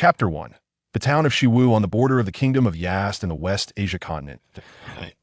Chapter 1. The town of Shiwu on the border of the Kingdom of Yast in the West Asia continent.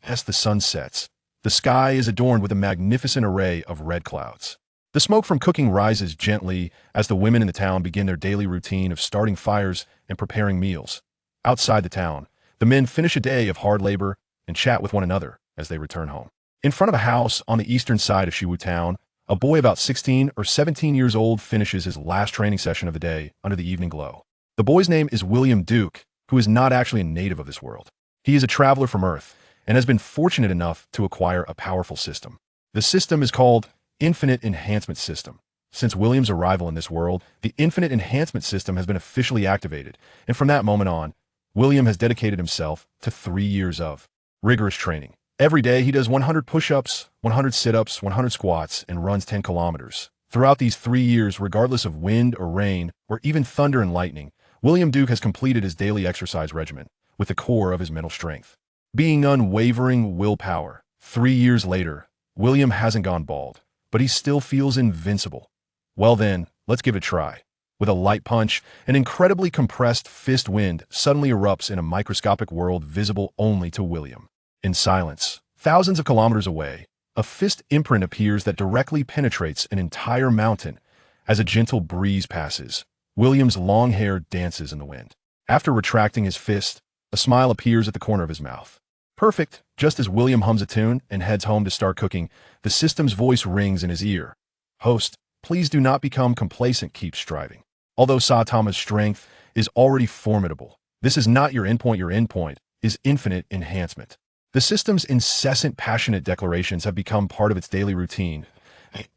As the sun sets, the sky is adorned with a magnificent array of red clouds. The smoke from cooking rises gently as the women in the town begin their daily routine of starting fires and preparing meals. Outside the town, the men finish a day of hard labor and chat with one another as they return home. In front of a house on the eastern side of Shiwu town, a boy about 16 or 17 years old finishes his last training session of the day under the evening glow. The boy's name is William Duke, who is not actually a native of this world. He is a traveler from Earth and has been fortunate enough to acquire a powerful system. The system is called Infinite Enhancement System. Since William's arrival in this world, the Infinite Enhancement System has been officially activated, and from that moment on, William has dedicated himself to 3 years of rigorous training. Every day he does 100 push-ups, 100 sit-ups, 100 squats, and runs 10 kilometers. Throughout these 3 years, regardless of wind or rain, or even thunder and lightning, William Duke has completed his daily exercise regimen with the core of his mental strength. Being unwavering willpower. 3 years later, William hasn't gone bald, but he still feels invincible. Well then, let's give it a try. With a light punch, an incredibly compressed fist wind suddenly erupts in a microscopic world visible only to William. In silence, thousands of kilometers away, a fist imprint appears that directly penetrates an entire mountain. As a gentle breeze passes, William's long hair dances in the wind. After retracting his fist, a smile appears at the corner of his mouth. Perfect. Just as William hums a tune and heads home to start cooking, the system's voice rings in his ear. Host, please do not become complacent, keep striving. Although Saitama's strength is already formidable, this is not your endpoint. Your endpoint is infinite enhancement. The system's incessant, passionate declarations have become part of its daily routine.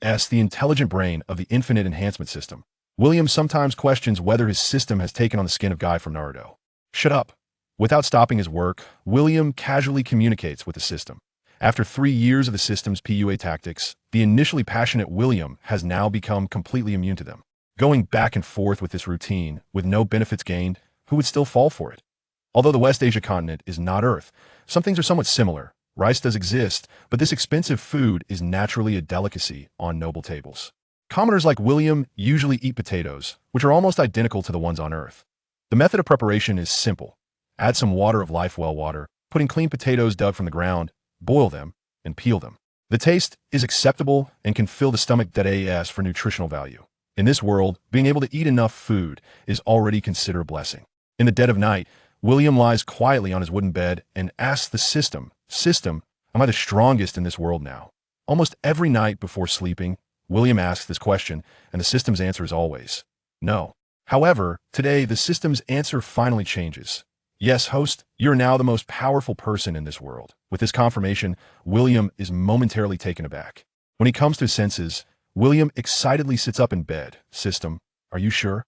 As the intelligent brain of the Infinite Enhancement System, William sometimes questions whether his system has taken on the skin of Guy from Naruto. Shut up. Without stopping his work, William casually communicates with the system. After 3 years of the system's PUA tactics, the initially passionate William has now become completely immune to them. Going back and forth with this routine, with no benefits gained, who would still fall for it? Although the West Asia continent is not Earth, some things are somewhat similar. Rice does exist, but this expensive food is naturally a delicacy on noble tables. Commoners like William usually eat potatoes, which are almost identical to the ones on Earth. The method of preparation is simple. Add some water of life well water, put in clean potatoes dug from the ground, boil them, and peel them. The taste is acceptable and can fill the stomach as for nutritional value. In this world, being able to eat enough food is already considered a blessing. In the dead of night, William lies quietly on his wooden bed and asks the system, am I the strongest in this world now? Almost every night before sleeping, William asks this question, and the system's answer is always, no. However, today the system's answer finally changes. Yes, host, you're now the most powerful person in this world. With this confirmation, William is momentarily taken aback. When he comes to his senses, William excitedly sits up in bed. System, are you sure?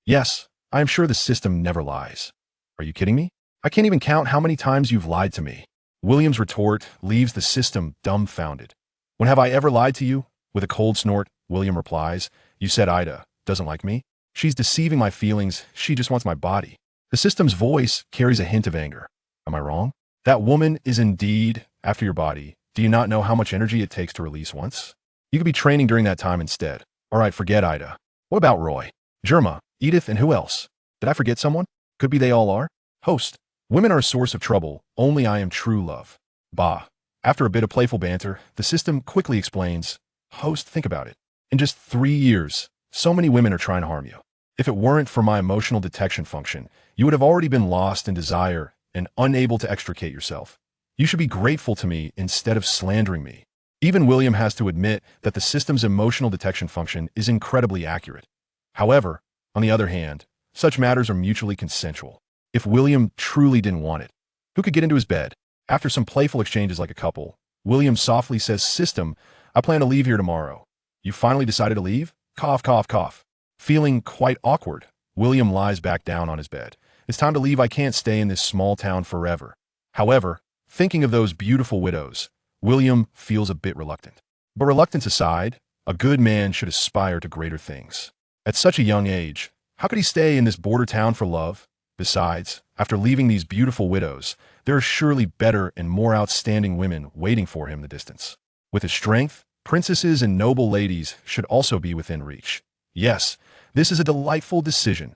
Yes, I am sure the system never lies. Are you kidding me? I can't even count how many times you've lied to me. William's retort leaves the system dumbfounded. When have I ever lied to you? With a cold snort, William replies, you said Ida doesn't like me. She's deceiving my feelings. She just wants my body. The system's voice carries a hint of anger. Am I wrong? That woman is indeed after your body. Do you not know how much energy it takes to release once? You could be training during that time instead. All right, forget Ida. What about Roy, Germa, Edith, and who else? Did I forget someone? Could be they all are? Host, women are a source of trouble. Only I am true love. Bah. After a bit of playful banter, the system quickly explains, host, think about it. In just 3 years, so many women are trying to harm you. If it weren't for my emotional detection function, you would have already been lost in desire and unable to extricate yourself. You should be grateful to me instead of slandering me. Even William has to admit that the system's emotional detection function is incredibly accurate. However, on the other hand, such matters are mutually consensual. If William truly didn't want it, who could get into his bed? After some playful exchanges like a couple, William softly says, system, I plan to leave here tomorrow. You finally decided to leave? Cough, cough, cough. Feeling quite awkward, William lies back down on his bed. It's time to leave. I can't stay in this small town forever. However, thinking of those beautiful widows, William feels a bit reluctant. But reluctance aside, a good man should aspire to greater things. At such a young age, how could he stay in this border town for love? Besides, after leaving these beautiful widows, there are surely better and more outstanding women waiting for him in the distance. With his strength, princesses and noble ladies should also be within reach. Yes, this is a delightful decision.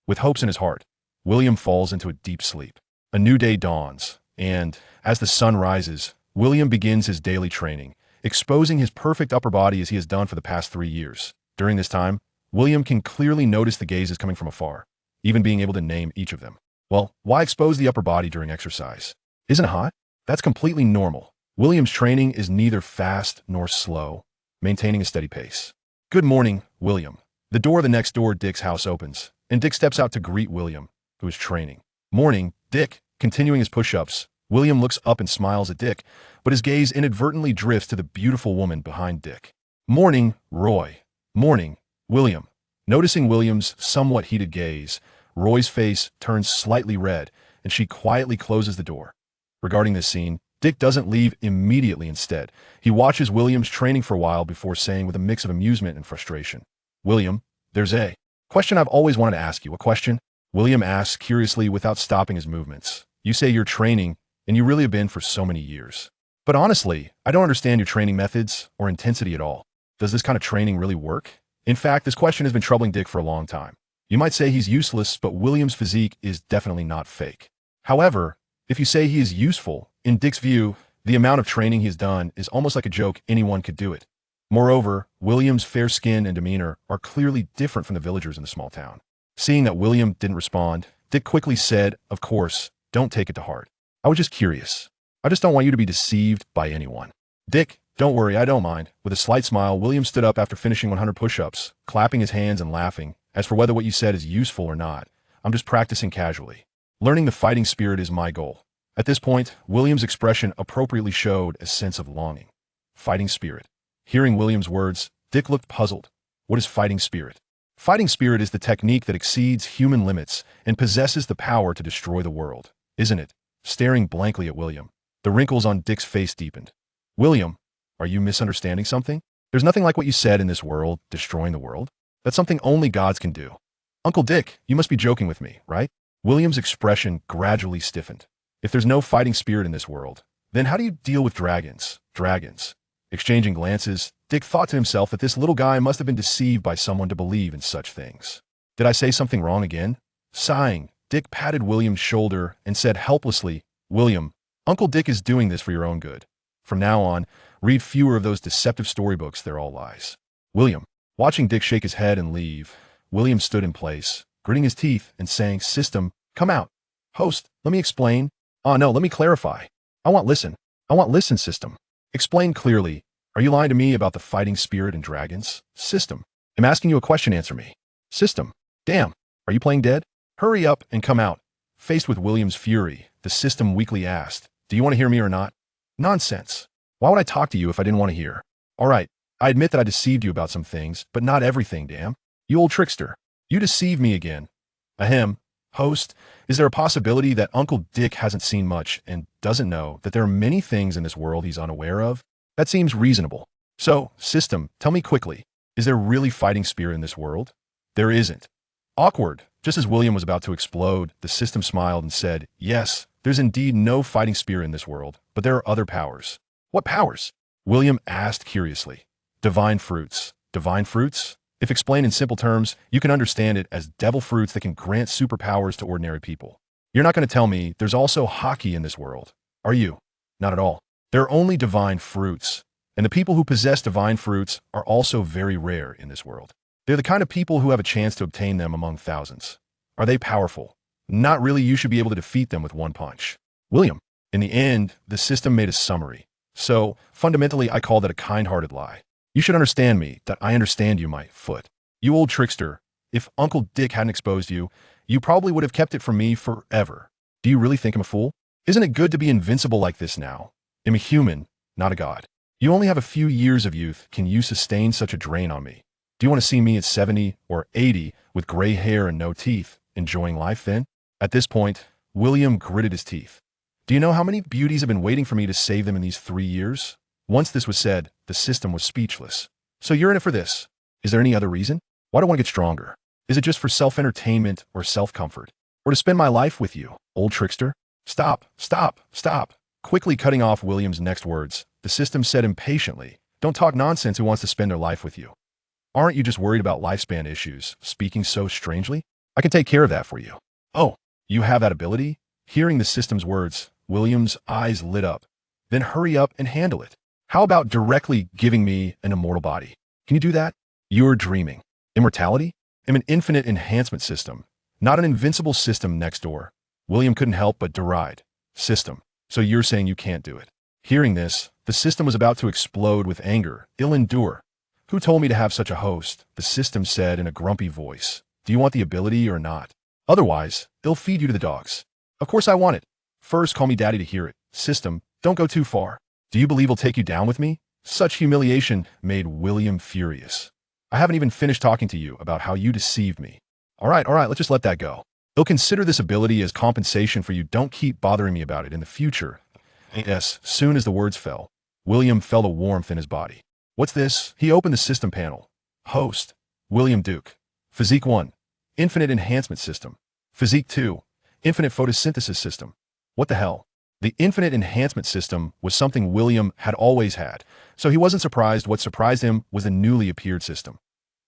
With hopes in his heart, William falls into a deep sleep. A new day dawns, and as the sun rises, William begins his daily training, exposing his perfect upper body as he has done for the past 3 years. During this time, William can clearly notice the gazes coming from afar, even being able to name each of them. Well, why expose the upper body during exercise? Isn't it hot? That's completely normal. William's training is neither fast nor slow, maintaining a steady pace. Good morning, William. The door of the next door Dick's house opens, and Dick steps out to greet William, who is training. Morning, Dick. Continuing his push-ups, William looks up and smiles at Dick, but his gaze inadvertently drifts to the beautiful woman behind Dick. Morning, Roy. Morning, William. Noticing William's somewhat heated gaze, Roy's face turns slightly red, and she quietly closes the door. Regarding this scene, Dick doesn't leave immediately. Instead, he watches William's training for a while before saying with a mix of amusement and frustration, William, there's a question I've always wanted to ask you. A question? William asks curiously without stopping his movements. You say you're training, and you really have been for so many years. But honestly, I don't understand your training methods or intensity at all. Does this kind of training really work? In fact, this question has been troubling Dick for a long time. You might say he's useless, but William's physique is definitely not fake. However, if you say he is useful, in Dick's view, the amount of training he's done is almost like a joke. Anyone could do it. Moreover, William's fair skin and demeanor are clearly different from the villagers in the small town. Seeing that William didn't respond, Dick quickly said, of course, don't take it to heart. I was just curious. I just don't want you to be deceived by anyone. Dick, don't worry, I don't mind. With a slight smile, William stood up after finishing 100 push-ups, clapping his hands and laughing. As for whether what you said is useful or not, I'm just practicing casually. Learning the fighting spirit is my goal. At this point, William's expression appropriately showed a sense of longing. Fighting spirit. Hearing William's words, Dick looked puzzled. What is fighting spirit? Fighting spirit is the technique that exceeds human limits and possesses the power to destroy the world, isn't it? Staring blankly at William, the wrinkles on Dick's face deepened. William, are you misunderstanding something? There's nothing like what you said in this world, destroying the world. That's something only gods can do. Uncle Dick, you must be joking with me, right? William's expression gradually stiffened. If there's no fighting spirit in this world, then how do you deal with dragons? Dragons. Exchanging glances, Dick thought to himself that this little guy must have been deceived by someone to believe in such things. Did I say something wrong again? Sighing, Dick patted William's shoulder and said helplessly, William, Uncle Dick is doing this for your own good. From now on, read fewer of those deceptive storybooks. They're all lies. William. Watching Dick shake his head and leave, William stood in place, gritting his teeth and saying, System, come out. Host, let me explain. No, let me clarify. I want listen, System. Explain clearly. Are you lying to me about the fighting spirit and dragons? System. I'm asking you a question, answer me. System. Damn, are you playing dead? Hurry up and come out. Faced with William's fury, the system weakly asked, do you want to hear me or not? Nonsense. Why would I talk to you if I didn't want to hear? All right, I admit that I deceived you about some things, but not everything, damn. You old trickster. You deceived me again. Ahem. Host, is there a possibility that Uncle Dick hasn't seen much and doesn't know that there are many things in this world he's unaware of? That seems reasonable. So, System, tell me quickly, is there really fighting spirit in this world? There isn't. Awkward. Just as William was about to explode, the System smiled and said, yes, there's indeed no fighting spirit in this world, but there are other powers. What powers? William asked curiously. Divine fruits. Divine fruits? If explained in simple terms, you can understand it as devil fruits that can grant superpowers to ordinary people. You're not going to tell me there's also hockey in this world, are you? Not at all. There are only divine fruits, and the people who possess divine fruits are also very rare in this world. They're the kind of people who have a chance to obtain them among thousands. Are they powerful? Not really. You should be able to defeat them with one punch. William, in the end, the System made a summary. So, fundamentally, I call that a kind-hearted lie. You should understand me, that I understand you, my foot. You old trickster, if Uncle Dick hadn't exposed you, you probably would have kept it from me forever. Do you really think I'm a fool? Isn't it good to be invincible like this now? I'm a human, not a god. You only have a few years of youth. Can you sustain such a drain on me? Do you want to see me at 70 or 80 with gray hair and no teeth, enjoying life then? At this point, William gritted his teeth. Do you know how many beauties have been waiting for me to save them in these 3 years? Once this was said, the System was speechless. So you're in it for this. Is there any other reason? Why do I want to get stronger? Is it just for self-entertainment or self-comfort? Or to spend my life with you, old trickster? Stop, stop, stop. Quickly cutting off William's next words, the System said impatiently, don't talk nonsense. Who wants to spend their life with you? Aren't you just worried about lifespan issues, speaking so strangely? I can take care of that for you. Oh, you have that ability? Hearing the system's words, William's eyes lit up. Then hurry up and handle it. How about directly giving me an immortal body? Can you do that? You're dreaming. Immortality? I'm an infinite enhancement system, not an invincible system next door. William couldn't help but deride. System. So you're saying you can't do it. Hearing this, the system was about to explode with anger. Ill endure. Who told me to have such a host? The system said in a grumpy voice. Do you want the ability or not? Otherwise, they'll feed you to the dogs. Of course I want it. First, call me daddy to hear it. System, don't go too far. Do you believe he'll take you down with me? Such humiliation made William furious. I haven't even finished talking to you about how you deceived me. All right, let's just let that go. They'll consider this ability as compensation for you. Don't keep bothering me about it in the future. Yes, soon as the words fell, William felt a warmth in his body. What's this? He opened the system panel. Host, William Duke. Physique 1, Infinite Enhancement System. Physique 2, Infinite Photosynthesis System. What the hell? The Infinite Enhancement System was something William had always had, so he wasn't surprised. What surprised him was the newly appeared system.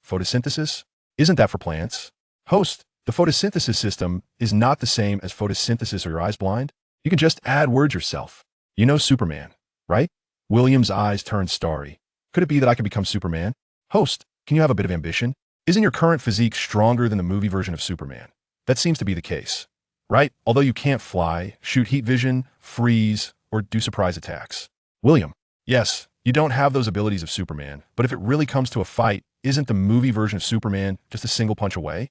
Photosynthesis? Isn't that for plants? Host, the photosynthesis system is not the same as photosynthesis. Are your eyes blind? You can just add words yourself. You know Superman, right? William's eyes turned starry. Could it be that I could become Superman? Host, can you have a bit of ambition? Isn't your current physique stronger than the movie version of Superman? That seems to be the case, right? Although you can't fly, shoot heat vision, freeze, or do surprise attacks. William, yes, you don't have those abilities of Superman, but if it really comes to a fight, isn't the movie version of Superman just a single punch away?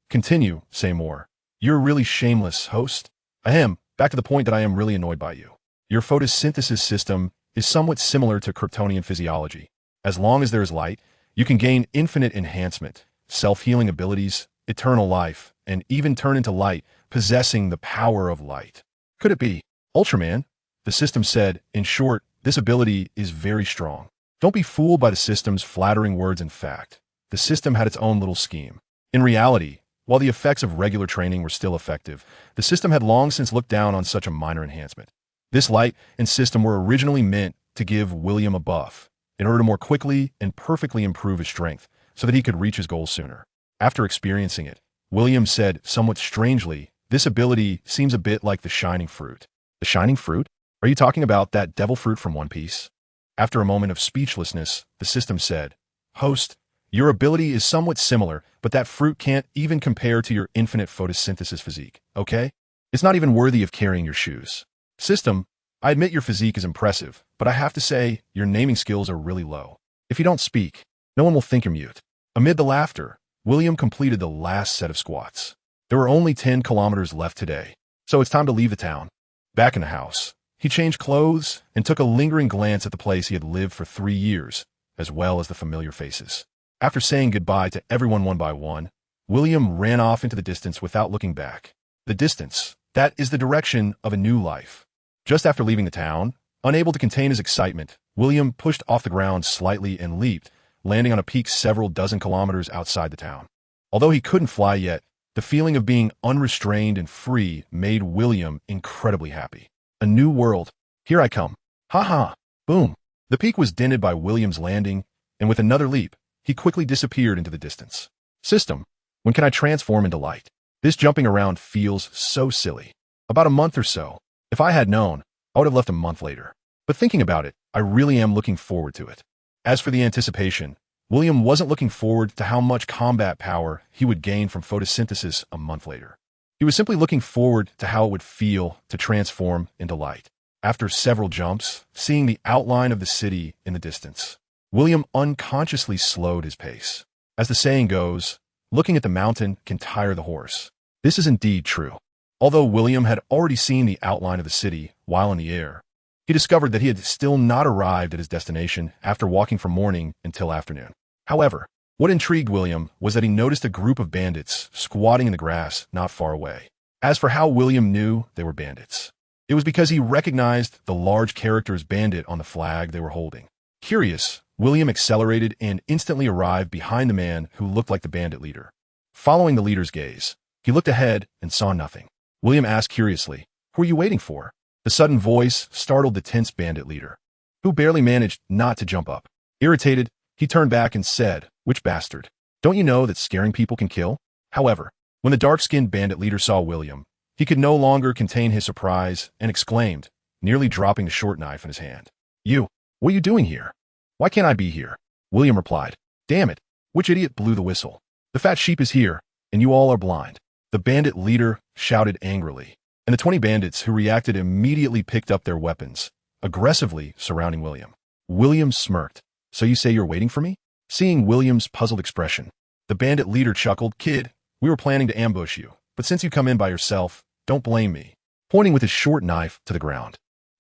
Continue, say more. You're really shameless, host. I am, back to the point that I am really annoyed by you. Your photosynthesis system is somewhat similar to Kryptonian physiology. As long as there is light, you can gain infinite enhancement, self-healing abilities, eternal life, and even turn into light, possessing the power of light. Could it be Ultraman? The system said, in short, this ability is very strong. Don't be fooled by the system's flattering words. In fact, the system had its own little scheme. In reality, while the effects of regular training were still effective, the system had long since looked down on such a minor enhancement. This light and system were originally meant to give William a buff, in order to more quickly and perfectly improve his strength, so that he could reach his goals sooner. After experiencing it, William said somewhat strangely, this ability seems a bit like the shining fruit. The shining fruit? Are you talking about that devil fruit from One Piece? After a moment of speechlessness, the system said, Host, your ability is somewhat similar, but that fruit can't even compare to your infinite photosynthesis physique, okay? It's not even worthy of carrying your shoes. System, I admit your physique is impressive, but I have to say, your naming skills are really low. If you don't speak, no one will think you're mute. Amid the laughter, William completed the last set of squats. There were only 10 kilometers left today, so it's time to leave the town. Back in the house, he changed clothes and took a lingering glance at the place he had lived for 3 years, as well as the familiar faces. After saying goodbye to everyone one by one, William ran off into the distance without looking back. The distance, that is the direction of a new life. Just after leaving the town, unable to contain his excitement, William pushed off the ground slightly and leaped, landing on a peak several dozen kilometers outside the town. Although he couldn't fly yet, the feeling of being unrestrained and free made William incredibly happy. A new world. Here I come. Ha ha. Boom. The peak was dented by William's landing, and with another leap, he quickly disappeared into the distance. System, when can I transform into light? This jumping around feels so silly. About a month or so. If I had known, I would have left a month later. But thinking about it, I really am looking forward to it. As for the anticipation, William wasn't looking forward to how much combat power he would gain from photosynthesis a month later. He was simply looking forward to how it would feel to transform into light. After several jumps, seeing the outline of the city in the distance, William unconsciously slowed his pace. As the saying goes, looking at the mountain can tire the horse. This is indeed true. Although William had already seen the outline of the city while in the air, he discovered that he had still not arrived at his destination after walking from morning until afternoon. However, what intrigued William was that he noticed a group of bandits squatting in the grass not far away. As for how William knew they were bandits, it was because he recognized the large character's bandit on the flag they were holding. Curious, William accelerated and instantly arrived behind the man who looked like the bandit leader. Following the leader's gaze, he looked ahead and saw nothing. William asked curiously, "Who are you waiting for?" The sudden voice startled the tense bandit leader, who barely managed not to jump up. Irritated, he turned back and said, "Which bastard? Don't you know that scaring people can kill?" However, When the dark-skinned bandit leader saw William, he could no longer contain his surprise and exclaimed, nearly dropping the short knife in his hand. What are you doing here? Why can't I be here? William replied, damn it, which idiot blew the whistle? The fat sheep is here, and you all are blind. The bandit leader shouted angrily, and the 20 bandits who reacted immediately picked up their weapons, aggressively surrounding William. William smirked. So you say you're waiting for me? Seeing William's puzzled expression, the bandit leader chuckled, kid, we were planning to ambush you, but since you come in by yourself, don't blame me. Pointing with his short knife to the ground.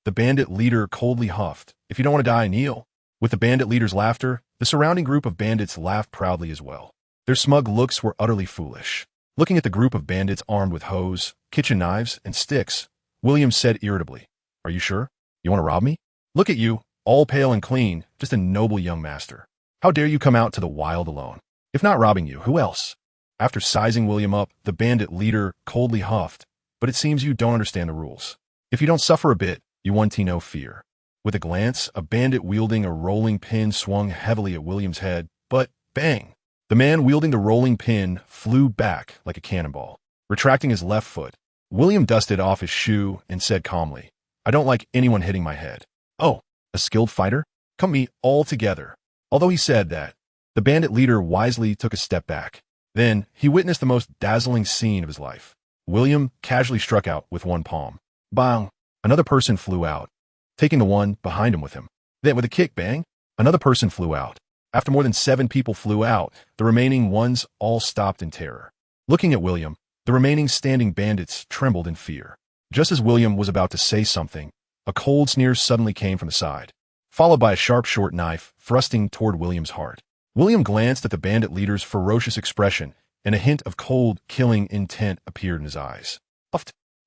The bandit leader coldly huffed, if you don't want to die, kneel. With the bandit leader's laughter, the surrounding group of bandits laughed proudly as well. Their smug looks were utterly foolish. Looking at the group of bandits armed with hoes, kitchen knives, and sticks, William said irritably, are you sure? You want to rob me? Look at you, all pale and clean, just a noble young master. How dare you come out to the wild alone? If not robbing you, who else? After sizing William up, the bandit leader coldly huffed, but it seems you don't understand the rules. If you don't suffer a bit, you want no fear. With a glance, a bandit wielding a rolling pin swung heavily at William's head, but bang! The man wielding the rolling pin flew back like a cannonball. Retracting his left foot, William dusted off his shoe and said calmly, I don't like anyone hitting my head. Oh, a skilled fighter? Come meet all together. Although he said that, the bandit leader wisely took a step back. Then, he witnessed the most dazzling scene of his life. William casually struck out with one palm. Bang! Another person flew out, taking the one behind him with him. Then, with a kick, bang, another person flew out. After more than 7 people flew out, the remaining ones all stopped in terror. Looking at William, the remaining standing bandits trembled in fear. Just as William was about to say something, a cold sneer suddenly came from the side, followed by a sharp short knife thrusting toward William's heart. William glanced at the bandit leader's ferocious expression, and a hint of cold, killing intent appeared in his eyes.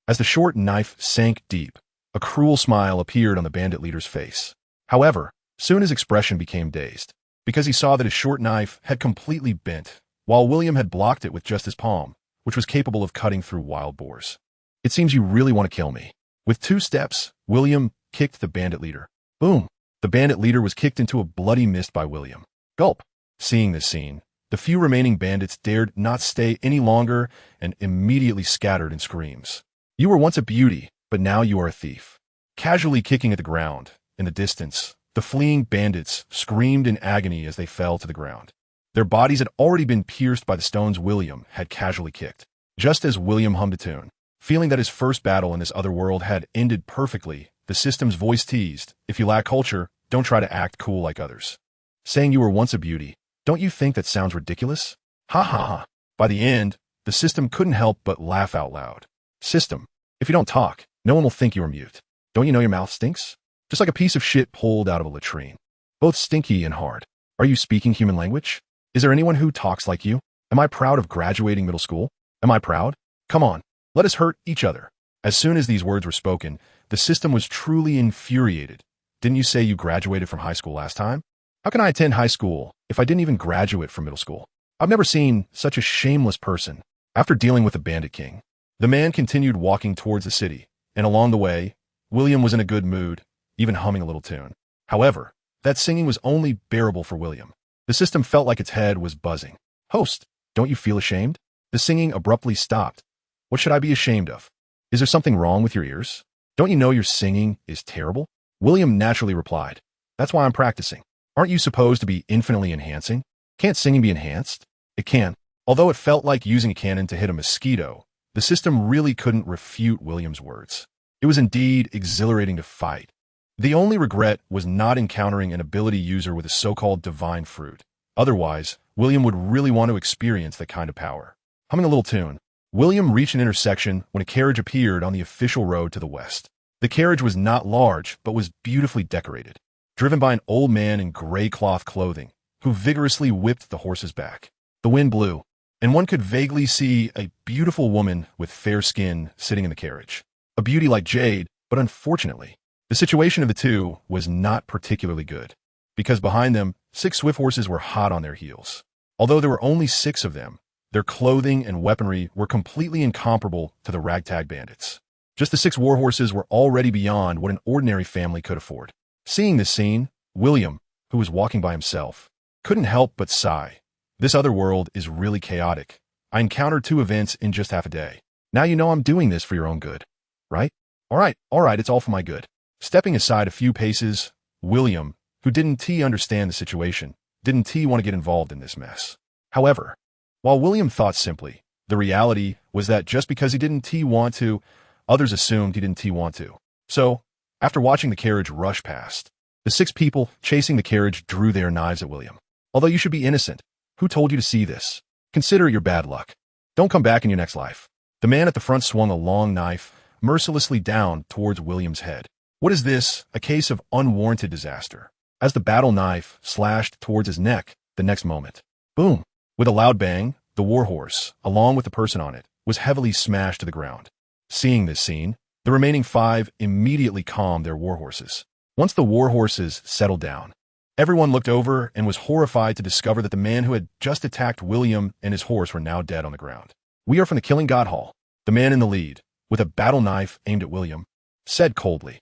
As the short knife sank deep, a cruel smile appeared on the bandit leader's face. However, soon his expression became dazed, because he saw that his short knife had completely bent, while William had blocked it with just his palm, which was capable of cutting through wild boars. It seems you really want to kill me. With 2 steps, William kicked the bandit leader. Boom! The bandit leader was kicked into a bloody mist by William. Gulp! Seeing this scene, the few remaining bandits dared not stay any longer and immediately scattered in screams. You were once a beauty, but now you are a thief. Casually kicking at the ground, in the distance, the fleeing bandits screamed in agony as they fell to the ground. Their bodies had already been pierced by the stones William had casually kicked. Just as William hummed a tune, feeling that his first battle in this other world had ended perfectly, the system's voice teased, if you lack culture, don't try to act cool like others. Saying you were once a beauty, don't you think that sounds ridiculous? Ha ha ha. By the end, the system couldn't help but laugh out loud. System, if you don't talk, no one will think you are mute. Don't you know your mouth stinks? Just like a piece of shit pulled out of a latrine. Both stinky and hard. Are you speaking human language? Is there anyone who talks like you? Am I proud of graduating middle school? Am I proud? Come on, let us hurt each other. As soon as these words were spoken, the system was truly infuriated. Didn't you say you graduated from high school last time? How can I attend high school if I didn't even graduate from middle school? I've never seen such a shameless person. After dealing with the bandit king, the man continued walking towards the city, and along the way, William was in a good mood, even humming a little tune. However, that singing was only bearable for William. The system felt like its head was buzzing. Host, don't you feel ashamed? The singing abruptly stopped. What should I be ashamed of? Is there something wrong with your ears? Don't you know your singing is terrible? William naturally replied, that's why I'm practicing. Aren't you supposed to be infinitely enhancing? Can't singing be enhanced? It can. Although it felt like using a cannon to hit a mosquito, the system really couldn't refute William's words. It was indeed exhilarating to fight. The only regret was not encountering an ability user with a so-called divine fruit. Otherwise, William would really want to experience that kind of power. Humming a little tune, William reached an intersection when a carriage appeared on the official road to the west. The carriage was not large, but was beautifully decorated, driven by an old man in gray cloth clothing, who vigorously whipped the horse's back. The wind blew, and one could vaguely see a beautiful woman with fair skin sitting in the carriage. A beauty like jade, but unfortunately, the situation of the two was not particularly good, because behind them, 6 swift horses were hot on their heels. Although there were only 6 of them, their clothing and weaponry were completely incomparable to the ragtag bandits. Just the 6 war horses were already beyond what an ordinary family could afford. Seeing this scene, William, who was walking by himself, couldn't help but sigh. This other world is really chaotic. I encountered 2 events in just half a day. Now you know I'm doing this for your own good, right? All right, it's all for my good. Stepping aside a few paces, William, who didn't understand the situation, didn't want to get involved in this mess. However, while William thought simply, the reality was that just because he didn't want to, others assumed he didn't want to. So, after watching the carriage rush past, the 6 people chasing the carriage drew their knives at William. Although you should be innocent, who told you to see this? Consider it your bad luck. Don't come back in your next life. The man at the front swung a long knife mercilessly down towards William's head. What is this? A case of unwarranted disaster. As the battle knife slashed towards his neck, the next moment, boom! With a loud bang, the warhorse, along with the person on it, was heavily smashed to the ground. Seeing this scene, the remaining 5 immediately calmed their warhorses. Once the warhorses settled down, everyone looked over and was horrified to discover that the man who had just attacked William and his horse were now dead on the ground. We are from the Killing God Hall. The man in the lead, with a battle knife aimed at William, said coldly,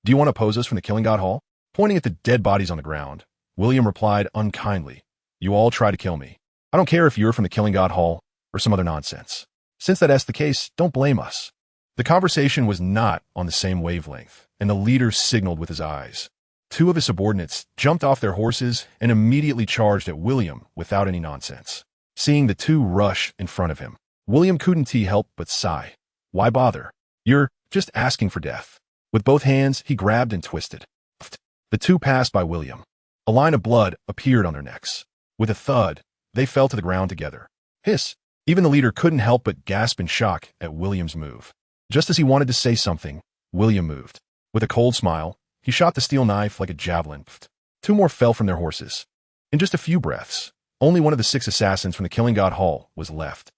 "Do you want to oppose us from the Killing God Hall?" Pointing at the dead bodies on the ground, William replied unkindly, "You all try to kill me. I don't care if you're from the Killing God Hall or some other nonsense. Since that's the case, don't blame us." The conversation was not on the same wavelength, and the leader signaled with his eyes. 2 of his subordinates jumped off their horses and immediately charged at William without any nonsense. Seeing the 2 rush in front of him, William couldn't help but sigh. Why bother? You're just asking for death. With both hands, he grabbed and twisted. The 2 passed by William. A line of blood appeared on their necks. With a thud, they fell to the ground together. Hiss! Even the leader couldn't help but gasp in shock at William's move. Just as he wanted to say something, William moved. With a cold smile, he shot the steel knife like a javelin. 2 more fell from their horses. In just a few breaths, only one of the 6 assassins from the Killing God Hall was left.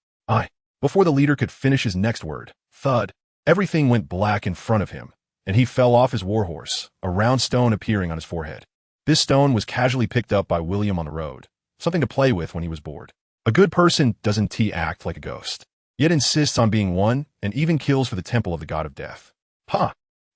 Before the leader could finish his next word, thud, everything went black in front of him, and he fell off his warhorse, a round stone appearing on his forehead. This stone was casually picked up by William on the road, something to play with when he was bored. A good person doesn't act like a ghost, yet insists on being one and even kills for the temple of the god of death.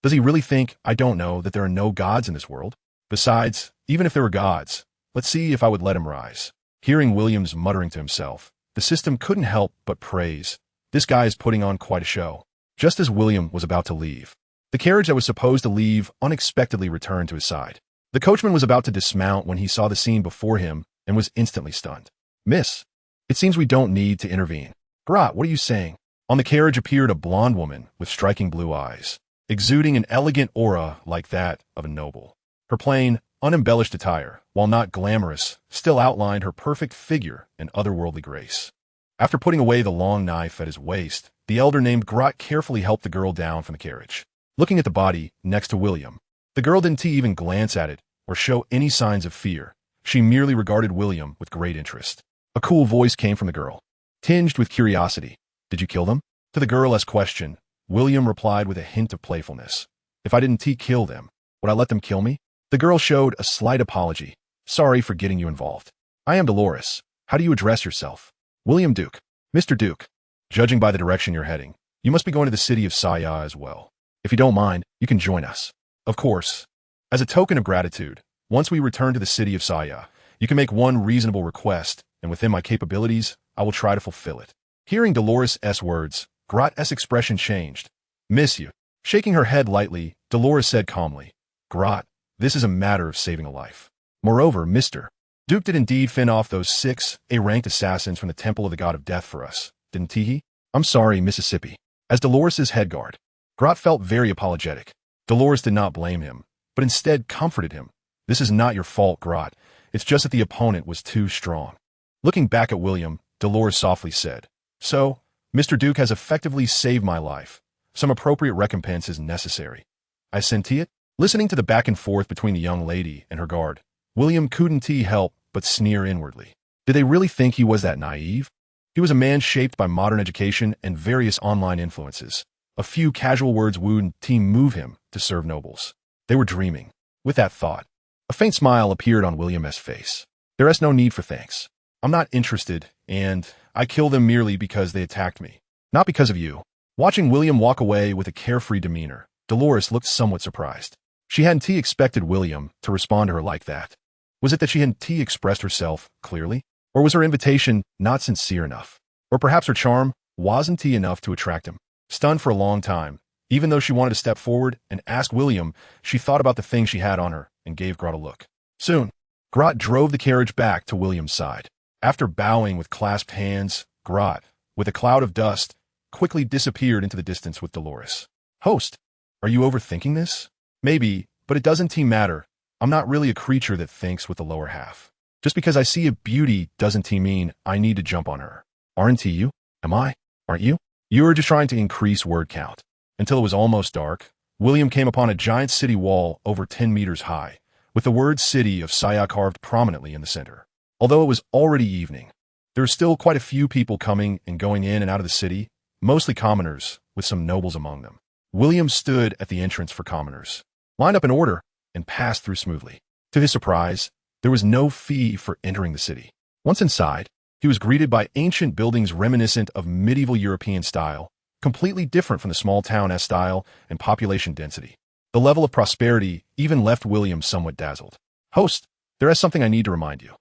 Does he really think I don't know that there are no gods in this world? Besides, even if there were gods, let's see if I would let him rise. Hearing Williams muttering to himself, the system couldn't help but praise. This guy is putting on quite a show. Just as William was about to leave, the carriage that was supposed to leave unexpectedly returned to his side. The coachman was about to dismount when he saw the scene before him and was instantly stunned. "Miss, it seems we don't need to intervene." "Grat, what are you saying?" On the carriage appeared a blonde woman with striking blue eyes, exuding an elegant aura like that of a noble. Her plain, unembellished attire, while not glamorous, still outlined her perfect figure and otherworldly grace. After putting away the long knife at his waist, the elder named Grat carefully helped the girl down from the carriage. Looking at the body next to William, the girl didn't even glance at it or show any signs of fear. She merely regarded William with great interest. A cool voice came from the girl, tinged with curiosity. "Did you kill them?" To the girl's question, William replied with a hint of playfulness. "If I didn't kill them, would I let them kill me?" The girl showed a slight apology. "Sorry for getting you involved. I am Dolores. How do you address yourself?" "William Duke." "Mr. Duke, judging by the direction you're heading, you must be going to the city of Saya as well. If you don't mind, you can join us." "Of course. As a token of gratitude, once we return to the city of Saya, you can make one reasonable request, and within my capabilities, I will try to fulfill it." Hearing Dolores' words, Grat's expression changed. "Miss you." Shaking her head lightly, Dolores said calmly, "Grat, this is a matter of saving a life. Moreover, Mr. Duke did indeed fend off those 6 A-ranked assassins from the temple of the god of death for us, didn't he?" "I'm sorry, Mississippi." As Dolores' head guard, Grat felt very apologetic. Dolores did not blame him, but instead comforted him. "This is not your fault, Grat. It's just that the opponent was too strong." Looking back at William, Dolores softly said, "So, Mr. Duke has effectively saved my life. Some appropriate recompense is necessary. I senti it." Listening to the back and forth between the young lady and her guard, William couldn't help but sneer inwardly. Did they really think he was that naive? He was a man shaped by modern education and various online influences. A few casual words wouldn't move him to serve nobles. They were dreaming. With that thought, a faint smile appeared on William's face. "There is no need for thanks. I'm not interested, and I kill them merely because they attacked me. Not because of you." Watching William walk away with a carefree demeanor, Dolores looked somewhat surprised. She hadn't expected William to respond to her like that. Was it that she hadn't expressed herself clearly? Or was her invitation not sincere enough? Or perhaps her charm wasn't enough to attract him. Stunned for a long time, even though she wanted to step forward and ask William, she thought about the thing she had on her and gave Grot a look. Soon, Grot drove the carriage back to William's side. After bowing with clasped hands, Grot, with a cloud of dust, quickly disappeared into the distance with Dolores. Host, are you overthinking this? Maybe, but it doesn't matter. I'm not really a creature that thinks with the lower half. Just because I see a beauty doesn't mean I need to jump on her. Aren't you? Am I? Aren't you? You were just trying to increase word count. Until it was almost dark, William came upon a giant city wall over 10 meters high, with the word City of Saya carved prominently in the center. Although it was already evening, there were still quite a few people coming and going in and out of the city, mostly commoners, with some nobles among them. William stood at the entrance for commoners, lined up in order, and passed through smoothly. To his surprise, there was no fee for entering the city. Once inside, he was greeted by ancient buildings reminiscent of medieval European style, completely different from the small town style and population density. The level of prosperity even left William somewhat dazzled. Host, there is something I need to remind you.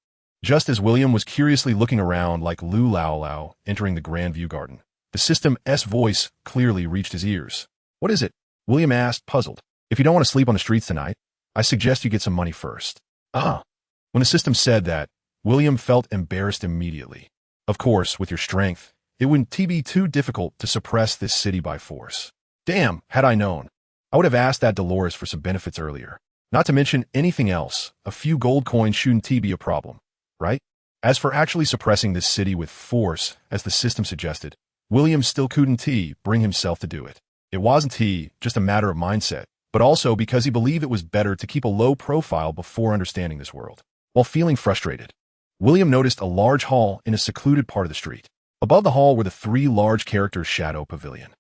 Just as William was curiously looking around like Lu Lao Lao entering the Grand View Garden, the system's voice clearly reached his ears. What is it? William asked, puzzled. If you don't want to sleep on the streets tonight, I suggest you get some money first. When the system said that, William felt embarrassed immediately. Of course, with your strength, it wouldn't be too difficult to suppress this city by force. Damn, had I known. I would have asked that Dolores for some benefits earlier. Not to mention anything else, a few gold coins shouldn't be a problem, right? As for actually suppressing this city with force, as the system suggested, William still couldn't bring himself to do it. It wasn't just a matter of mindset, but also because he believed it was better to keep a low profile before understanding this world. While feeling frustrated, William noticed a large hall in a secluded part of the street. Above the hall were the three large characters' shadow pavilion.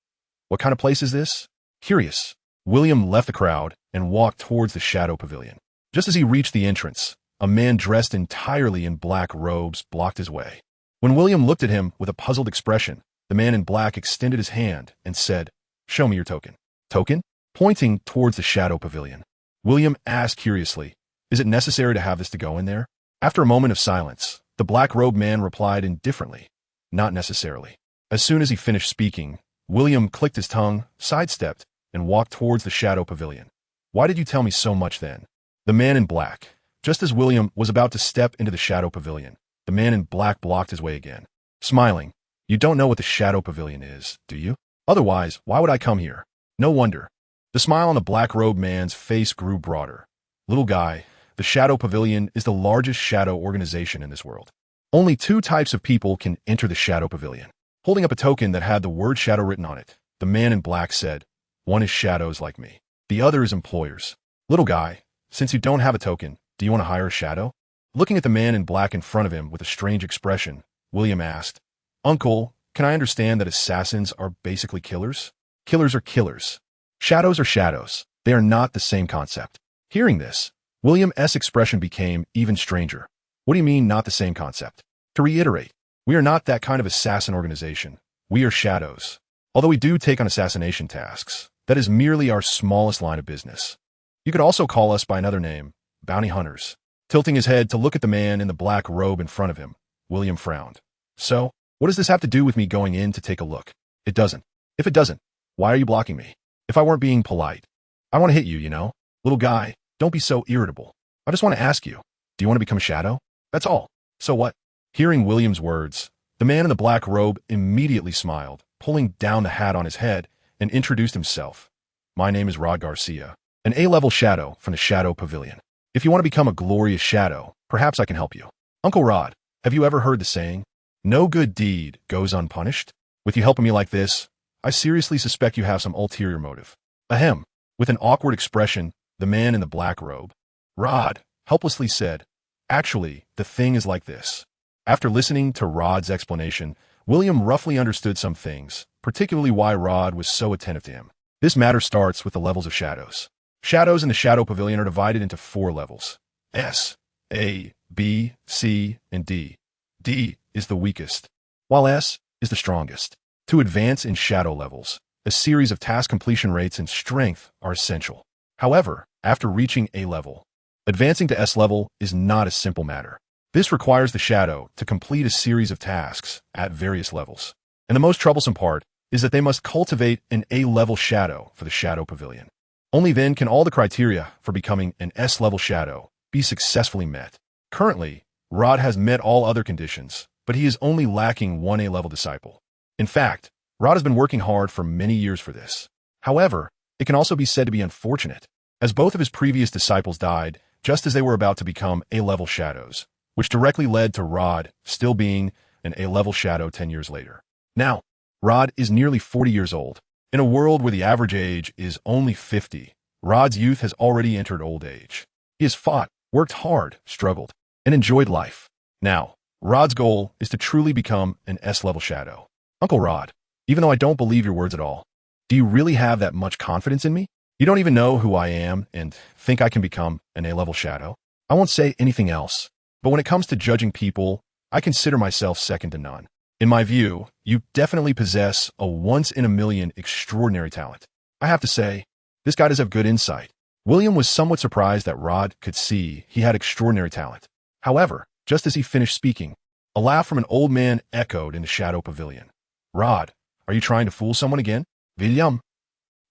What kind of place is this? Curious, William left the crowd and walked towards the shadow pavilion. Just as he reached the entrance, a man dressed entirely in black robes blocked his way. When William looked at him with a puzzled expression, the man in black extended his hand and said, "Show me your token." Token? Pointing towards the shadow pavilion. William asked curiously, "Is it necessary to have this to go in there?" After a moment of silence, the black-robed man replied indifferently, "Not necessarily." As soon as he finished speaking, William clicked his tongue, sidestepped, and walked towards the shadow pavilion. "Why did you tell me so much then?" The man in black. Just as William was about to step into the shadow pavilion, the man in black blocked his way again. Smiling, "You don't know what the shadow pavilion is, do you? Otherwise, why would I come here?" No wonder. The smile on the black-robed man's face grew broader. "Little guy, the shadow pavilion is the largest shadow organization in this world. Only two types of people can enter the shadow pavilion." Holding up a token that had the word shadow written on it, the man in black said, "One is shadows like me. The other is employers." "Little guy, since you don't have a token, do you want to hire a shadow?" Looking at the man in black in front of him with a strange expression, William asked, "Uncle, can I understand that assassins are basically killers?" "Killers are killers. Shadows are shadows. They are not the same concept." Hearing this, William's expression became even stranger. "What do you mean, not the same concept?" To reiterate, we are not that kind of assassin organization. We are shadows. Although we do take on assassination tasks, that is merely our smallest line of business. You could also call us by another name, bounty hunters. Tilting his head to look at the man in the black robe in front of him, William frowned. "So, what does this have to do with me going in to take a look?" "It doesn't." "If it doesn't, why are you blocking me?" "If I weren't being polite, I want to hit you, you know? Little guy, don't be so irritable. I just want to ask you, do you want to become a shadow? That's all. So what?" Hearing William's words, the man in the black robe immediately smiled, pulling down the hat on his head, and introduced himself. "My name is Rod Garcia, an A-level shadow from the Shadow Pavilion. If you want to become a glorious shadow, perhaps I can help you." "Uncle Rod, have you ever heard the saying, 'No good deed goes unpunished'? With you helping me like this, I seriously suspect you have some ulterior motive." "Ahem." With an awkward expression, the man in the black robe, Rod, helplessly said, "Actually, the thing is like this." After listening to Rod's explanation, William roughly understood some things, particularly why Rod was so attentive to him. This matter starts with the levels of shadows. Shadows in the Shadow Pavilion are divided into 4 levels: S, A, B, C, and D. D is the weakest, while S is the strongest. To advance in shadow levels, a series of task completion rates and strength are essential. However, after reaching A level, advancing to S level is not a simple matter. This requires the shadow to complete a series of tasks at various levels. And the most troublesome part is that they must cultivate an A-level shadow for the shadow pavilion. Only then can all the criteria for becoming an S-level shadow be successfully met. Currently, Rod has met all other conditions, but he is only lacking one A-level disciple. In fact, Rod has been working hard for many years for this. However, it can also be said to be unfortunate, as both of his previous disciples died just as they were about to become A-level shadows, which directly led to Rod still being an A-level shadow 10 years later. Now, Rod is nearly 40 years old. In a world where the average age is only 50, Rod's youth has already entered old age. He has fought, worked hard, struggled, and enjoyed life. Now, Rod's goal is to truly become an S-level shadow. Uncle Rod, even though I don't believe your words at all, do you really have that much confidence in me? You don't even know who I am and think I can become an A-level shadow? I won't say anything else, but when it comes to judging people, I consider myself second to none. In my view, you definitely possess a once-in-a-million extraordinary talent. I have to say, this guy does have good insight. William was somewhat surprised that Rod could see he had extraordinary talent. However, just as he finished speaking, a laugh from an old man echoed in the shadow pavilion. Rod, are you trying to fool someone again? William.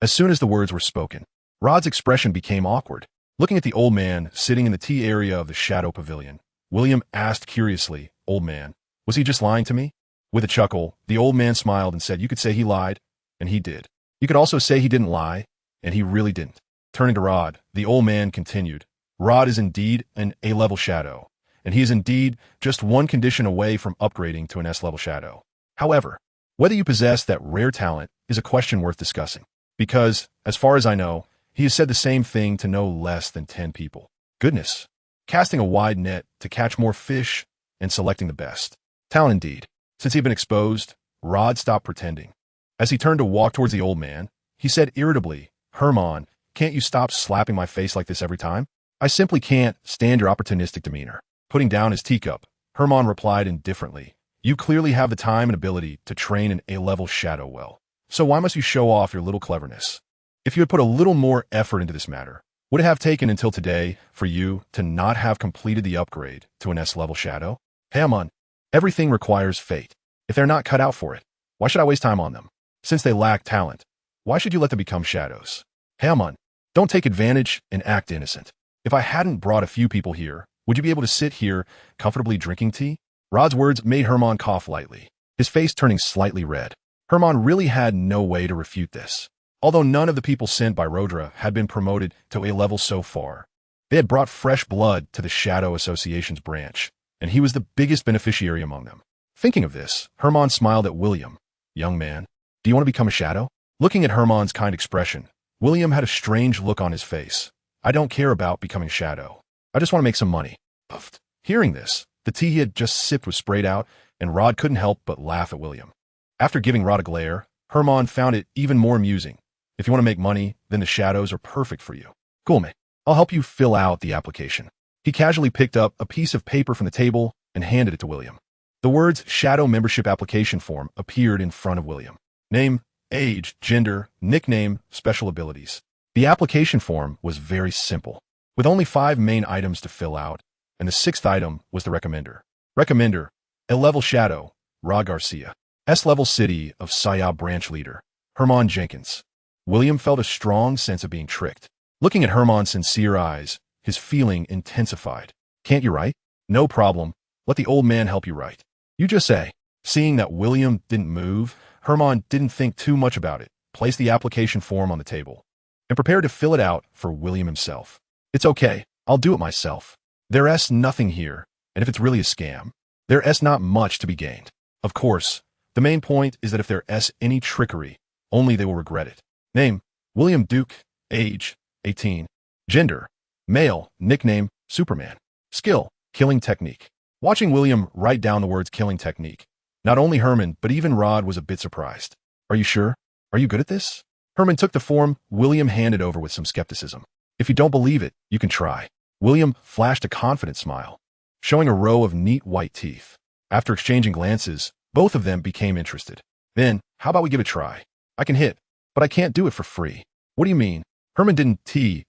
As soon as the words were spoken, Rod's expression became awkward. Looking at the old man sitting in the tea area of the shadow pavilion, William asked curiously, Old man, was he just lying to me? With a chuckle, the old man smiled and said, you could say he lied, and he did. You could also say he didn't lie, and he really didn't. Turning to Rod, the old man continued, Rod is indeed an A-level shadow, and he is indeed just one condition away from upgrading to an S-level shadow. However, whether you possess that rare talent is a question worth discussing, because, as far as I know, he has said the same thing to no less than 10 people. Goodness, casting a wide net to catch more fish and selecting the best. Talent indeed. Since he had been exposed, Rod stopped pretending. As he turned to walk towards the old man, he said irritably, Herman, can't you stop slapping my face like this every time? I simply can't stand your opportunistic demeanor. Putting down his teacup, Herman replied indifferently, you clearly have the time and ability to train an A-level shadow well. So why must you show off your little cleverness? If you had put a little more effort into this matter, would it have taken until today for you to not have completed the upgrade to an S-level shadow? Herman, everything requires fate. If they're not cut out for it, why should I waste time on them? Since they lack talent, why should you let them become shadows? Herman, don't take advantage and act innocent. If I hadn't brought a few people here, would you be able to sit here comfortably drinking tea? Rod's words made Herman cough lightly, his face turning slightly red. Herman really had no way to refute this. Although none of the people sent by Rodra had been promoted to A-level so far, they had brought fresh blood to the Shadow Association's branch, and he was the biggest beneficiary among them. Thinking of this, Herman smiled at William. Young man, do you want to become a shadow? Looking at Herman's kind expression, William had a strange look on his face. I don't care about becoming a shadow. I just want to make some money. Puffed. Hearing this, the tea he had just sipped was sprayed out, and Rod couldn't help but laugh at William. After giving Rod a glare, Herman found it even more amusing. If you want to make money, then the shadows are perfect for you. Cool, mate. I'll help you fill out the application. He casually picked up a piece of paper from the table and handed it to William. The words Shadow Membership Application Form appeared in front of William. Name, age, gender, nickname, special abilities. The application form was very simple, with only 5 main items to fill out, and the 6th item was the recommender. Recommender, A-level shadow, Ra Garcia. S-level city of Sayab branch leader, Herman Jenkins. William felt a strong sense of being tricked. Looking at Herman's sincere eyes, his feeling intensified. Can't you write? No problem. Let the old man help you write. You just say. Seeing that William didn't move, Herman didn't think too much about it, placed the application form on the table, and prepared to fill it out for William himself. It's okay. I'll do it myself. There's nothing here, and if it's really a scam, there's not much to be gained. Of course, the main point is that if there's any trickery, only they will regret it. Name, William Duke. Age, 18. Gender, male. Nickname, Superman. Skill, killing technique. Watching William write down the words killing technique, not only Herman, but even Rod was a bit surprised. Are you sure? Are you good at this? Herman took the form William handed over with some skepticism. If you don't believe it, you can try. William flashed a confident smile, showing a row of neat white teeth. After exchanging glances, both of them became interested. Then, how about we give it a try? I can hit, but I can't do it for free. What do you mean? Herman didn't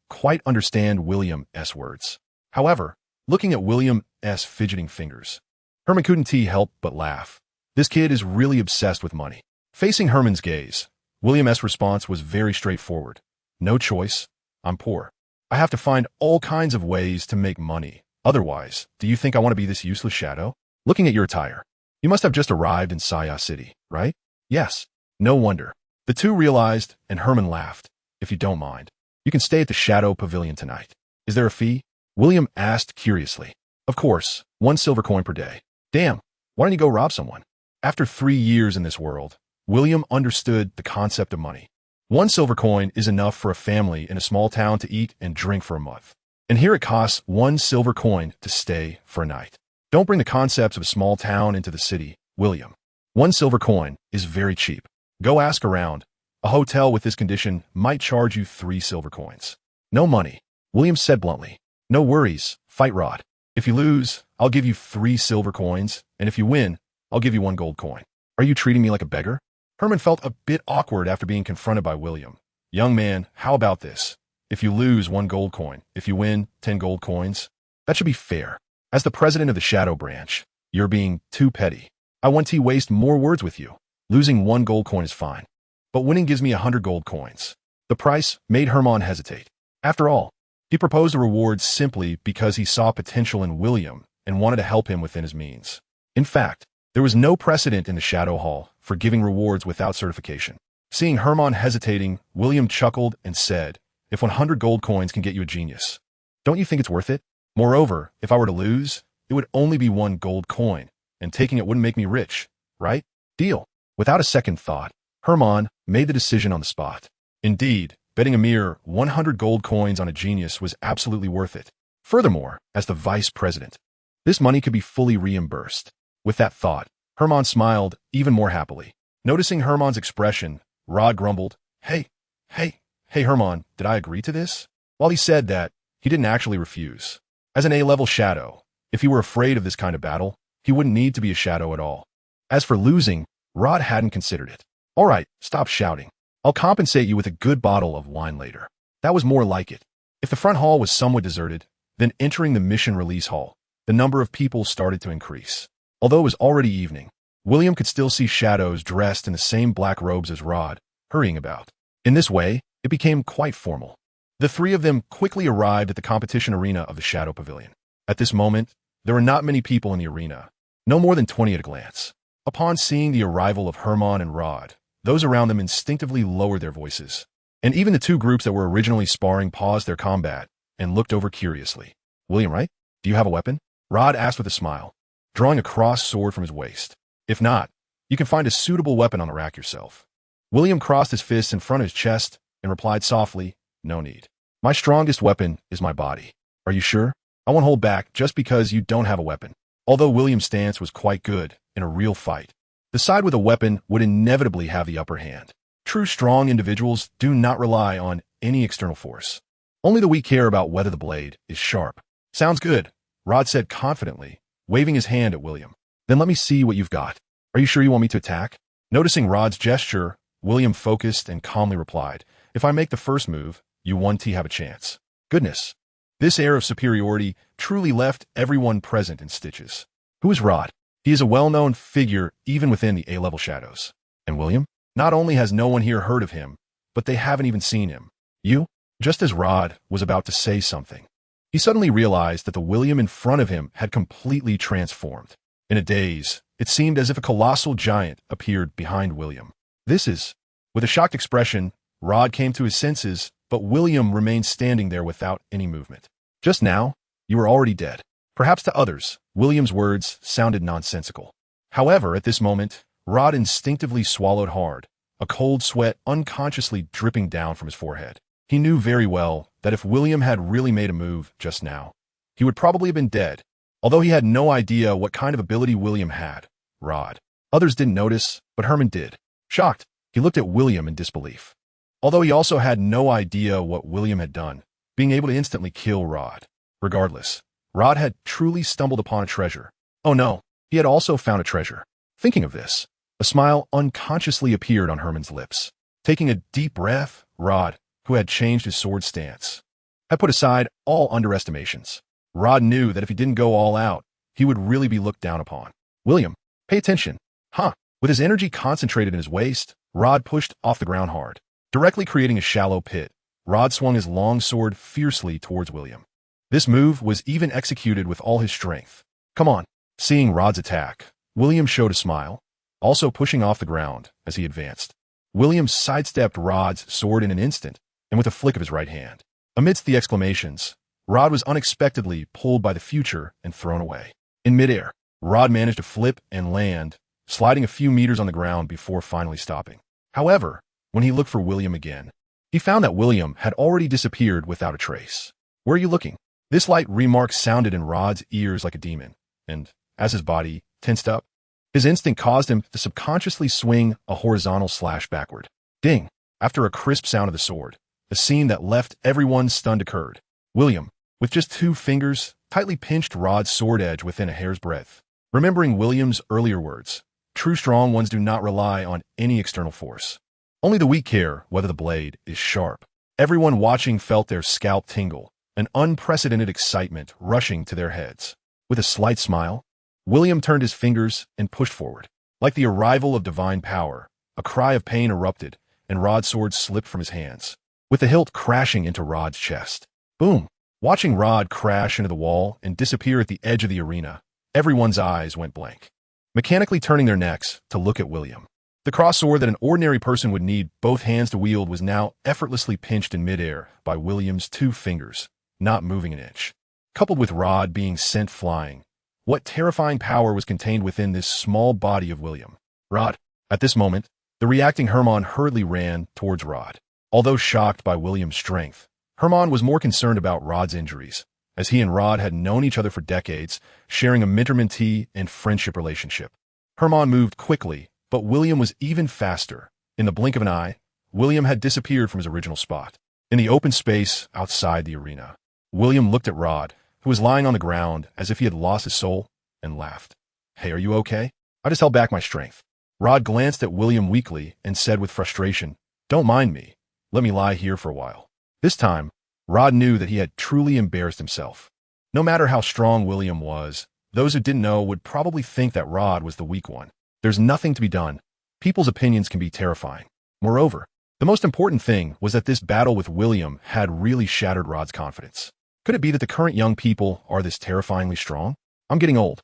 quite understand William's words. However, looking at William's S. fidgeting fingers. Herman couldn't help but laugh. This kid is really obsessed with money. Facing Herman's gaze, William S.'s response was very straightforward. No choice. I'm poor. I have to find all kinds of ways to make money. Otherwise, do you think I want to be this useless shadow? Looking at your attire, you must have just arrived in Saya City, right? Yes. No wonder. The two realized, and Herman laughed. If you don't mind, you can stay at the Shadow Pavilion tonight. Is there a fee? William asked curiously. Of course, 1 silver coin per day. Damn, why don't you go rob someone? After 3 years in this world, William understood the concept of money. 1 silver coin is enough for a family in a small town to eat and drink for a month. And here it costs 1 silver coin to stay for a night. Don't bring the concepts of a small town into the city, William. 1 silver coin is very cheap. Go ask around. A hotel with this condition might charge you 3 silver coins. No money, William said bluntly. No worries, fight Rod. If you lose, I'll give you 3 silver coins, and if you win, I'll give you 1 gold coin. Are you treating me like a beggar? Herman felt a bit awkward after being confronted by William. Young man, how about this? If you lose, 1 gold coin. If you win, 10 gold coins. That should be fair. As the president of the Shadow Branch, you're being too petty. I want to waste more words with you. Losing 1 gold coin is fine, but winning gives me 100 gold coins. The price made Herman hesitate. After all, he proposed a reward simply because he saw potential in William and wanted to help him within his means. In fact, there was no precedent in the Shadow Hall for giving rewards without certification. Seeing Herman hesitating, William chuckled and said, if 100 gold coins can get you a genius, don't you think it's worth it? Moreover, if I were to lose, it would only be 1 gold coin, and taking it wouldn't make me rich, right? Deal. Without a second thought, Herman made the decision on the spot. Indeed, betting a mere 100 gold coins on a genius was absolutely worth it. Furthermore, as the vice president, this money could be fully reimbursed. With that thought, Herman smiled even more happily. Noticing Herman's expression, Rod grumbled, Hey, Herman, did I agree to this? While he said that, he didn't actually refuse. As an A-level shadow, if he were afraid of this kind of battle, he wouldn't need to be a shadow at all. As for losing, Rod hadn't considered it. All right, stop shouting. I'll compensate you with a good bottle of wine later. That was more like it. If the front hall was somewhat deserted, then entering the mission release hall, the number of people started to increase. Although it was already evening, William could still see shadows dressed in the same black robes as Rod, hurrying about. In this way, it became quite formal. The 3 of them quickly arrived at the competition arena of the Shadow Pavilion. At this moment, there were not many people in the arena, no more than 20 at a glance. Upon seeing the arrival of Herman and Rod, those around them instinctively lowered their voices. And even the 2 groups that were originally sparring paused their combat and looked over curiously. William, right? Do you have a weapon? Rod asked with a smile, drawing a crossed sword from his waist. If not, you can find a suitable weapon on the rack yourself. William crossed his fists in front of his chest and replied softly, no need. My strongest weapon is my body. Are you sure? I won't hold back just because you don't have a weapon. Although William's stance was quite good in a real fight, the side with a weapon would inevitably have the upper hand. True strong individuals do not rely on any external force. Only the weak care about whether the blade is sharp. Sounds good, Rod said confidently, waving his hand at William. Then let me see what you've got. Are you sure you want me to attack? Noticing Rod's gesture, William focused and calmly replied, if I make the first move, you won't have a chance. Goodness. This air of superiority truly left everyone present in stitches. Who is Rod? He is a well-known figure even within the A-level shadows. And William? Not only has no one here heard of him, but they haven't even seen him. You? Just as Rod was about to say something, he suddenly realized that the William in front of him had completely transformed. In a daze, it seemed as if a colossal giant appeared behind William. This is... With a shocked expression, Rod came to his senses, but William remained standing there without any movement. Just now, you were already dead. Perhaps to others, William's words sounded nonsensical. However, at this moment, Rod instinctively swallowed hard, a cold sweat unconsciously dripping down from his forehead. He knew very well that if William had really made a move just now, he would probably have been dead. Although he had no idea what kind of ability William had, Rod. Others didn't notice, but Herman did. Shocked, he looked at William in disbelief. Although he also had no idea what William had done, being able to instantly kill Rod. Regardless, Rod had truly stumbled upon a treasure. Oh no, he had also found a treasure. Thinking of this, a smile unconsciously appeared on Herman's lips. Taking a deep breath, Rod, who had changed his sword stance, had put aside all underestimations. Rod knew that if he didn't go all out, he would really be looked down upon. William, pay attention. Huh. With his energy concentrated in his waist, Rod pushed off the ground hard, directly creating a shallow pit. Rod swung his long sword fiercely towards William. This move was even executed with all his strength. Come on. Seeing Rod's attack, William showed a smile, also pushing off the ground as he advanced. William sidestepped Rod's sword in an instant, and with a flick of his right hand. Amidst the exclamations, Rod was unexpectedly pulled by the future and thrown away. In midair, Rod managed to flip and land, sliding a few meters on the ground before finally stopping. However, when he looked for William again, he found that William had already disappeared without a trace. Where are you looking? This light remark sounded in Rod's ears like a demon, and as his body tensed up, his instinct caused him to subconsciously swing a horizontal slash backward. Ding! After a crisp sound of the sword, a scene that left everyone stunned occurred. William, with just 2 fingers, tightly pinched Rod's sword edge within a hair's breadth. Remembering William's earlier words, true strong ones do not rely on any external force. Only the weak care whether the blade is sharp. Everyone watching felt their scalp tingle, an unprecedented excitement rushing to their heads. With a slight smile, William turned his fingers and pushed forward. Like the arrival of divine power, a cry of pain erupted, and Rod's sword slipped from his hands, with the hilt crashing into Rod's chest. Boom! Watching Rod crash into the wall and disappear at the edge of the arena, everyone's eyes went blank, mechanically turning their necks to look at William. The cross sword that an ordinary person would need both hands to wield was now effortlessly pinched in midair by William's 2 fingers, not moving an inch. Coupled with Rod being sent flying, what terrifying power was contained within this small body of William? Rod. At this moment, the reacting Hermann hurriedly ran towards Rod. Although shocked by William's strength, Hermann was more concerned about Rod's injuries, as he and Rod had known each other for decades, sharing a mentor-mentee and friendship relationship. Hermann moved quickly, but William was even faster. In the blink of an eye, William had disappeared from his original spot. In the open space outside the arena, William looked at Rod, who was lying on the ground as if he had lost his soul, and laughed. Hey, are you okay? I just held back my strength. Rod glanced at William weakly and said with frustration, Don't mind me. Let me lie here for a while. This time, Rod knew that he had truly embarrassed himself. No matter how strong William was, those who didn't know would probably think that Rod was the weak one. There's nothing to be done. People's opinions can be terrifying. Moreover, the most important thing was that this battle with William had really shattered Rod's confidence. Could it be that the current young people are this terrifyingly strong? I'm getting old.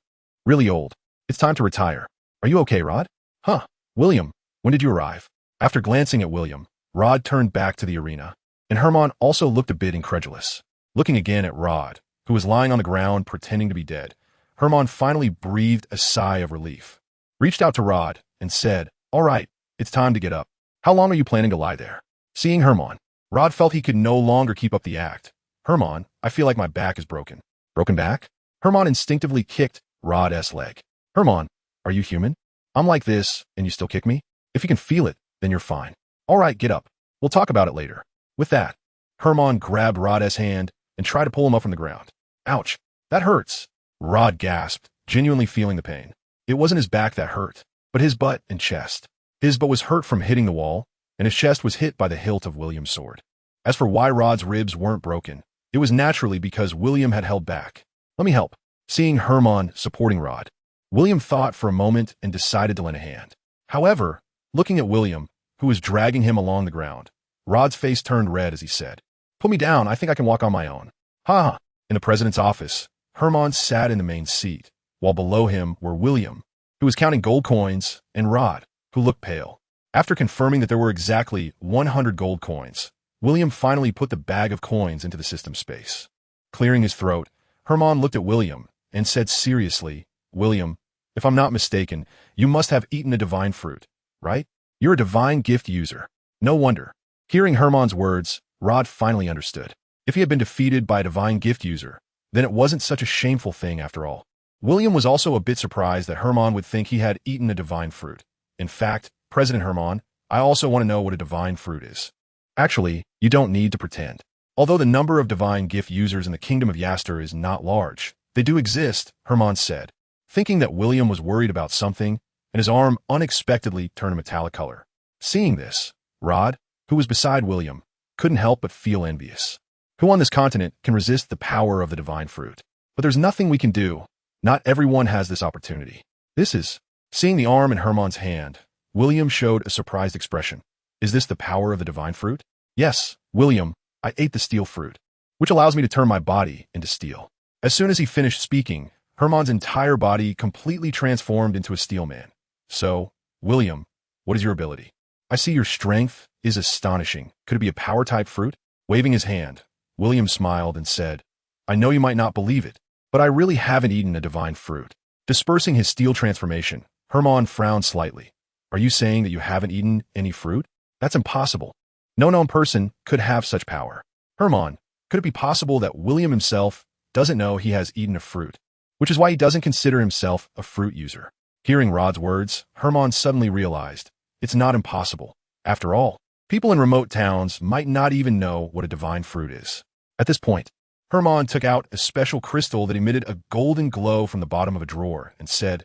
Really old. It's time to retire. Are you okay, Rod? Huh. William, when did you arrive? After glancing at William, Rod turned back to the arena, and Hermann also looked a bit incredulous. Looking again at Rod, who was lying on the ground pretending to be dead, Hermann finally breathed a sigh of relief, reached out to Rod, and said, All right, it's time to get up. How long are you planning to lie there? Seeing Hermann, Rod felt he could no longer keep up the act. Hermann, I feel like my back is broken. Broken back? Hermann instinctively kicked Rod's leg. Hermann, are you human? I'm like this, and you still kick me? If you can feel it, then you're fine. All right, get up. We'll talk about it later. With that, Hermann grabbed Rod's hand and tried to pull him up from the ground. Ouch, that hurts. Rod gasped, genuinely feeling the pain. It wasn't his back that hurt, but his butt and chest. His butt was hurt from hitting the wall, and his chest was hit by the hilt of William's sword. As for why Rod's ribs weren't broken, it was naturally because William had held back. Let me help. Seeing Hermann supporting Rod, William thought for a moment and decided to lend a hand. However, looking at William, who was dragging him along the ground, Rod's face turned red as he said, Put me down, I think I can walk on my own. Ha ha. In the president's office, Hermann sat in the main seat, while below him were William, who was counting gold coins, and Rod, who looked pale. After confirming that there were exactly 100 gold coins, William finally put the bag of coins into the system space. Clearing his throat, Hermann looked at William and said seriously, William, if I'm not mistaken, you must have eaten a divine fruit, right? You're a divine gift user. No wonder. Hearing Hermann's words, Rod finally understood. If he had been defeated by a divine gift user, then it wasn't such a shameful thing after all. William was also a bit surprised that Hermann would think he had eaten a divine fruit. In fact, President Hermann, I also want to know what a divine fruit is. Actually, you don't need to pretend. Although the number of divine gift users in the kingdom of Yaster is not large, they do exist, Hermann said, thinking that William was worried about something, and his arm unexpectedly turned a metallic color. Seeing this, Rod, who was beside William, couldn't help but feel envious. Who on this continent can resist the power of the divine fruit? But there's nothing we can do. Not everyone has this opportunity. This is... Seeing the arm in Hermann's hand, William showed a surprised expression. Is this the power of the divine fruit? Yes, William, I ate the steel fruit, which allows me to turn my body into steel. As soon as he finished speaking, Hermann's entire body completely transformed into a steel man. So, William, what is your ability? I see your strength is astonishing. Could it be a power-type fruit? Waving his hand, William smiled and said, I know you might not believe it, but I really haven't eaten a divine fruit. Dispersing his steel transformation, Hermann frowned slightly. Are you saying that you haven't eaten any fruit? That's impossible. No known person could have such power. Hermann, could it be possible that William himself doesn't know he has eaten a fruit, which is why he doesn't consider himself a fruit user? Hearing Rod's words, Hermann suddenly realized, it's not impossible. After all, people in remote towns might not even know what a divine fruit is. At this point, Hermann took out a special crystal that emitted a golden glow from the bottom of a drawer and said,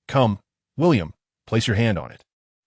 Come, William, place your hand on it.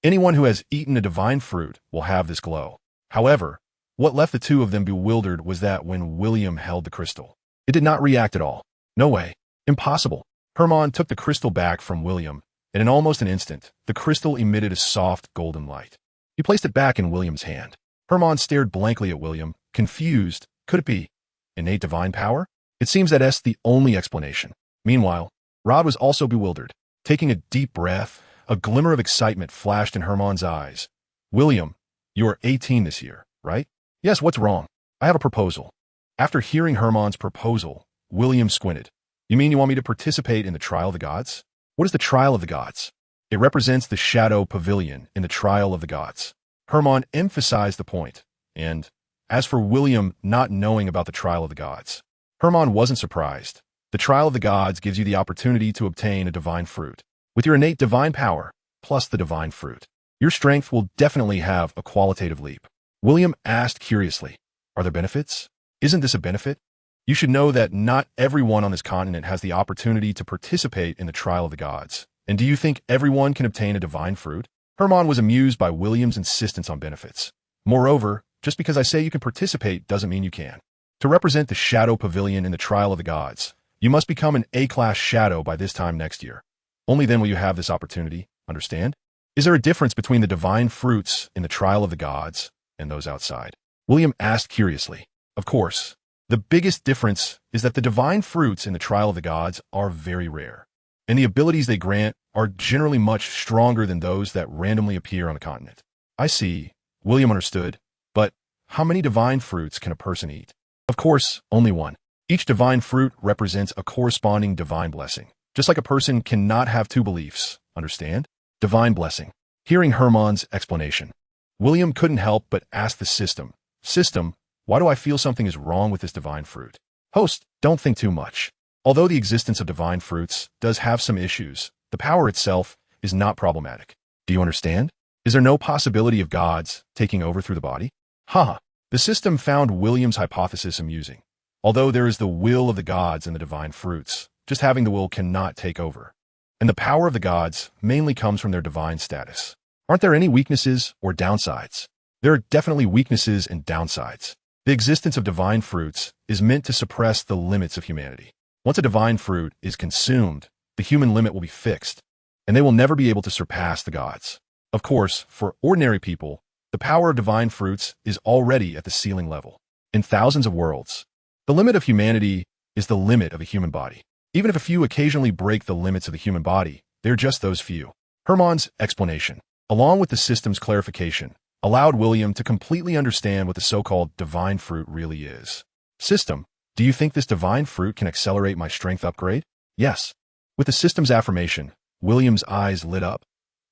Anyone who has eaten a divine fruit will have this glow. However, what left the two of them bewildered was that when William held the crystal, it did not react at all. No way. Impossible. Hermann took the crystal back from William, and in almost an instant, the crystal emitted a soft golden light. He placed it back in William's hand. Hermann stared blankly at William, confused. Could it be innate divine power? It seems that that's the only explanation. Meanwhile, Rod was also bewildered. Taking a deep breath, a glimmer of excitement flashed in Hermann's eyes. William, you are 18 this year, right? Yes, what's wrong? I have a proposal. After hearing Hermann's proposal, William squinted. You mean you want me to participate in the trial of the gods? What is the trial of the gods? It represents the shadow pavilion in the trial of the gods. Hermann emphasized the point, and as for William not knowing about the trial of the gods, Hermann wasn't surprised. The trial of the gods gives you the opportunity to obtain a divine fruit. With your innate divine power, plus the divine fruit, your strength will definitely have a qualitative leap. William asked curiously, are there benefits? Isn't this a benefit? You should know that not everyone on this continent has the opportunity to participate in the trial of the gods. And do you think everyone can obtain a divine fruit? Hermann was amused by William's insistence on benefits. Moreover, just because I say you can participate doesn't mean you can. To represent the shadow pavilion in the trial of the gods, you must become an A-class shadow by this time next year. Only then will you have this opportunity, understand? Is there a difference between the divine fruits in the trial of the gods and those outside? William asked curiously. Of course. The biggest difference is that the divine fruits in the trial of the gods are very rare, and the abilities they grant are generally much stronger than those that randomly appear on a continent. I see. William understood. But how many divine fruits can a person eat? Of course, only one. Each divine fruit represents a corresponding divine blessing. Just like a person cannot have two beliefs, understand? Divine blessing. Hearing Hermann's explanation, William couldn't help but ask the system, why do I feel something is wrong with this divine fruit? Host, don't think too much. Although the existence of divine fruits does have some issues, the power itself is not problematic. Do you understand? Is there no possibility of gods taking over through the body? Haha. The system found William's hypothesis amusing. Although there is the will of the gods in the divine fruits, just having the will cannot take over. And the power of the gods mainly comes from their divine status. Aren't there any weaknesses or downsides? There are definitely weaknesses and downsides. The existence of divine fruits is meant to suppress the limits of humanity. Once a divine fruit is consumed, the human limit will be fixed, and they will never be able to surpass the gods. Of course, for ordinary people, the power of divine fruits is already at the ceiling level. In thousands of worlds, the limit of humanity is the limit of a human body. Even if a few occasionally break the limits of the human body, they're just those few. Hermann's explanation, along with the system's clarification, allowed William to completely understand what the so-called divine fruit really is. System, do you think this divine fruit can accelerate my strength upgrade? Yes. With the system's affirmation, William's eyes lit up.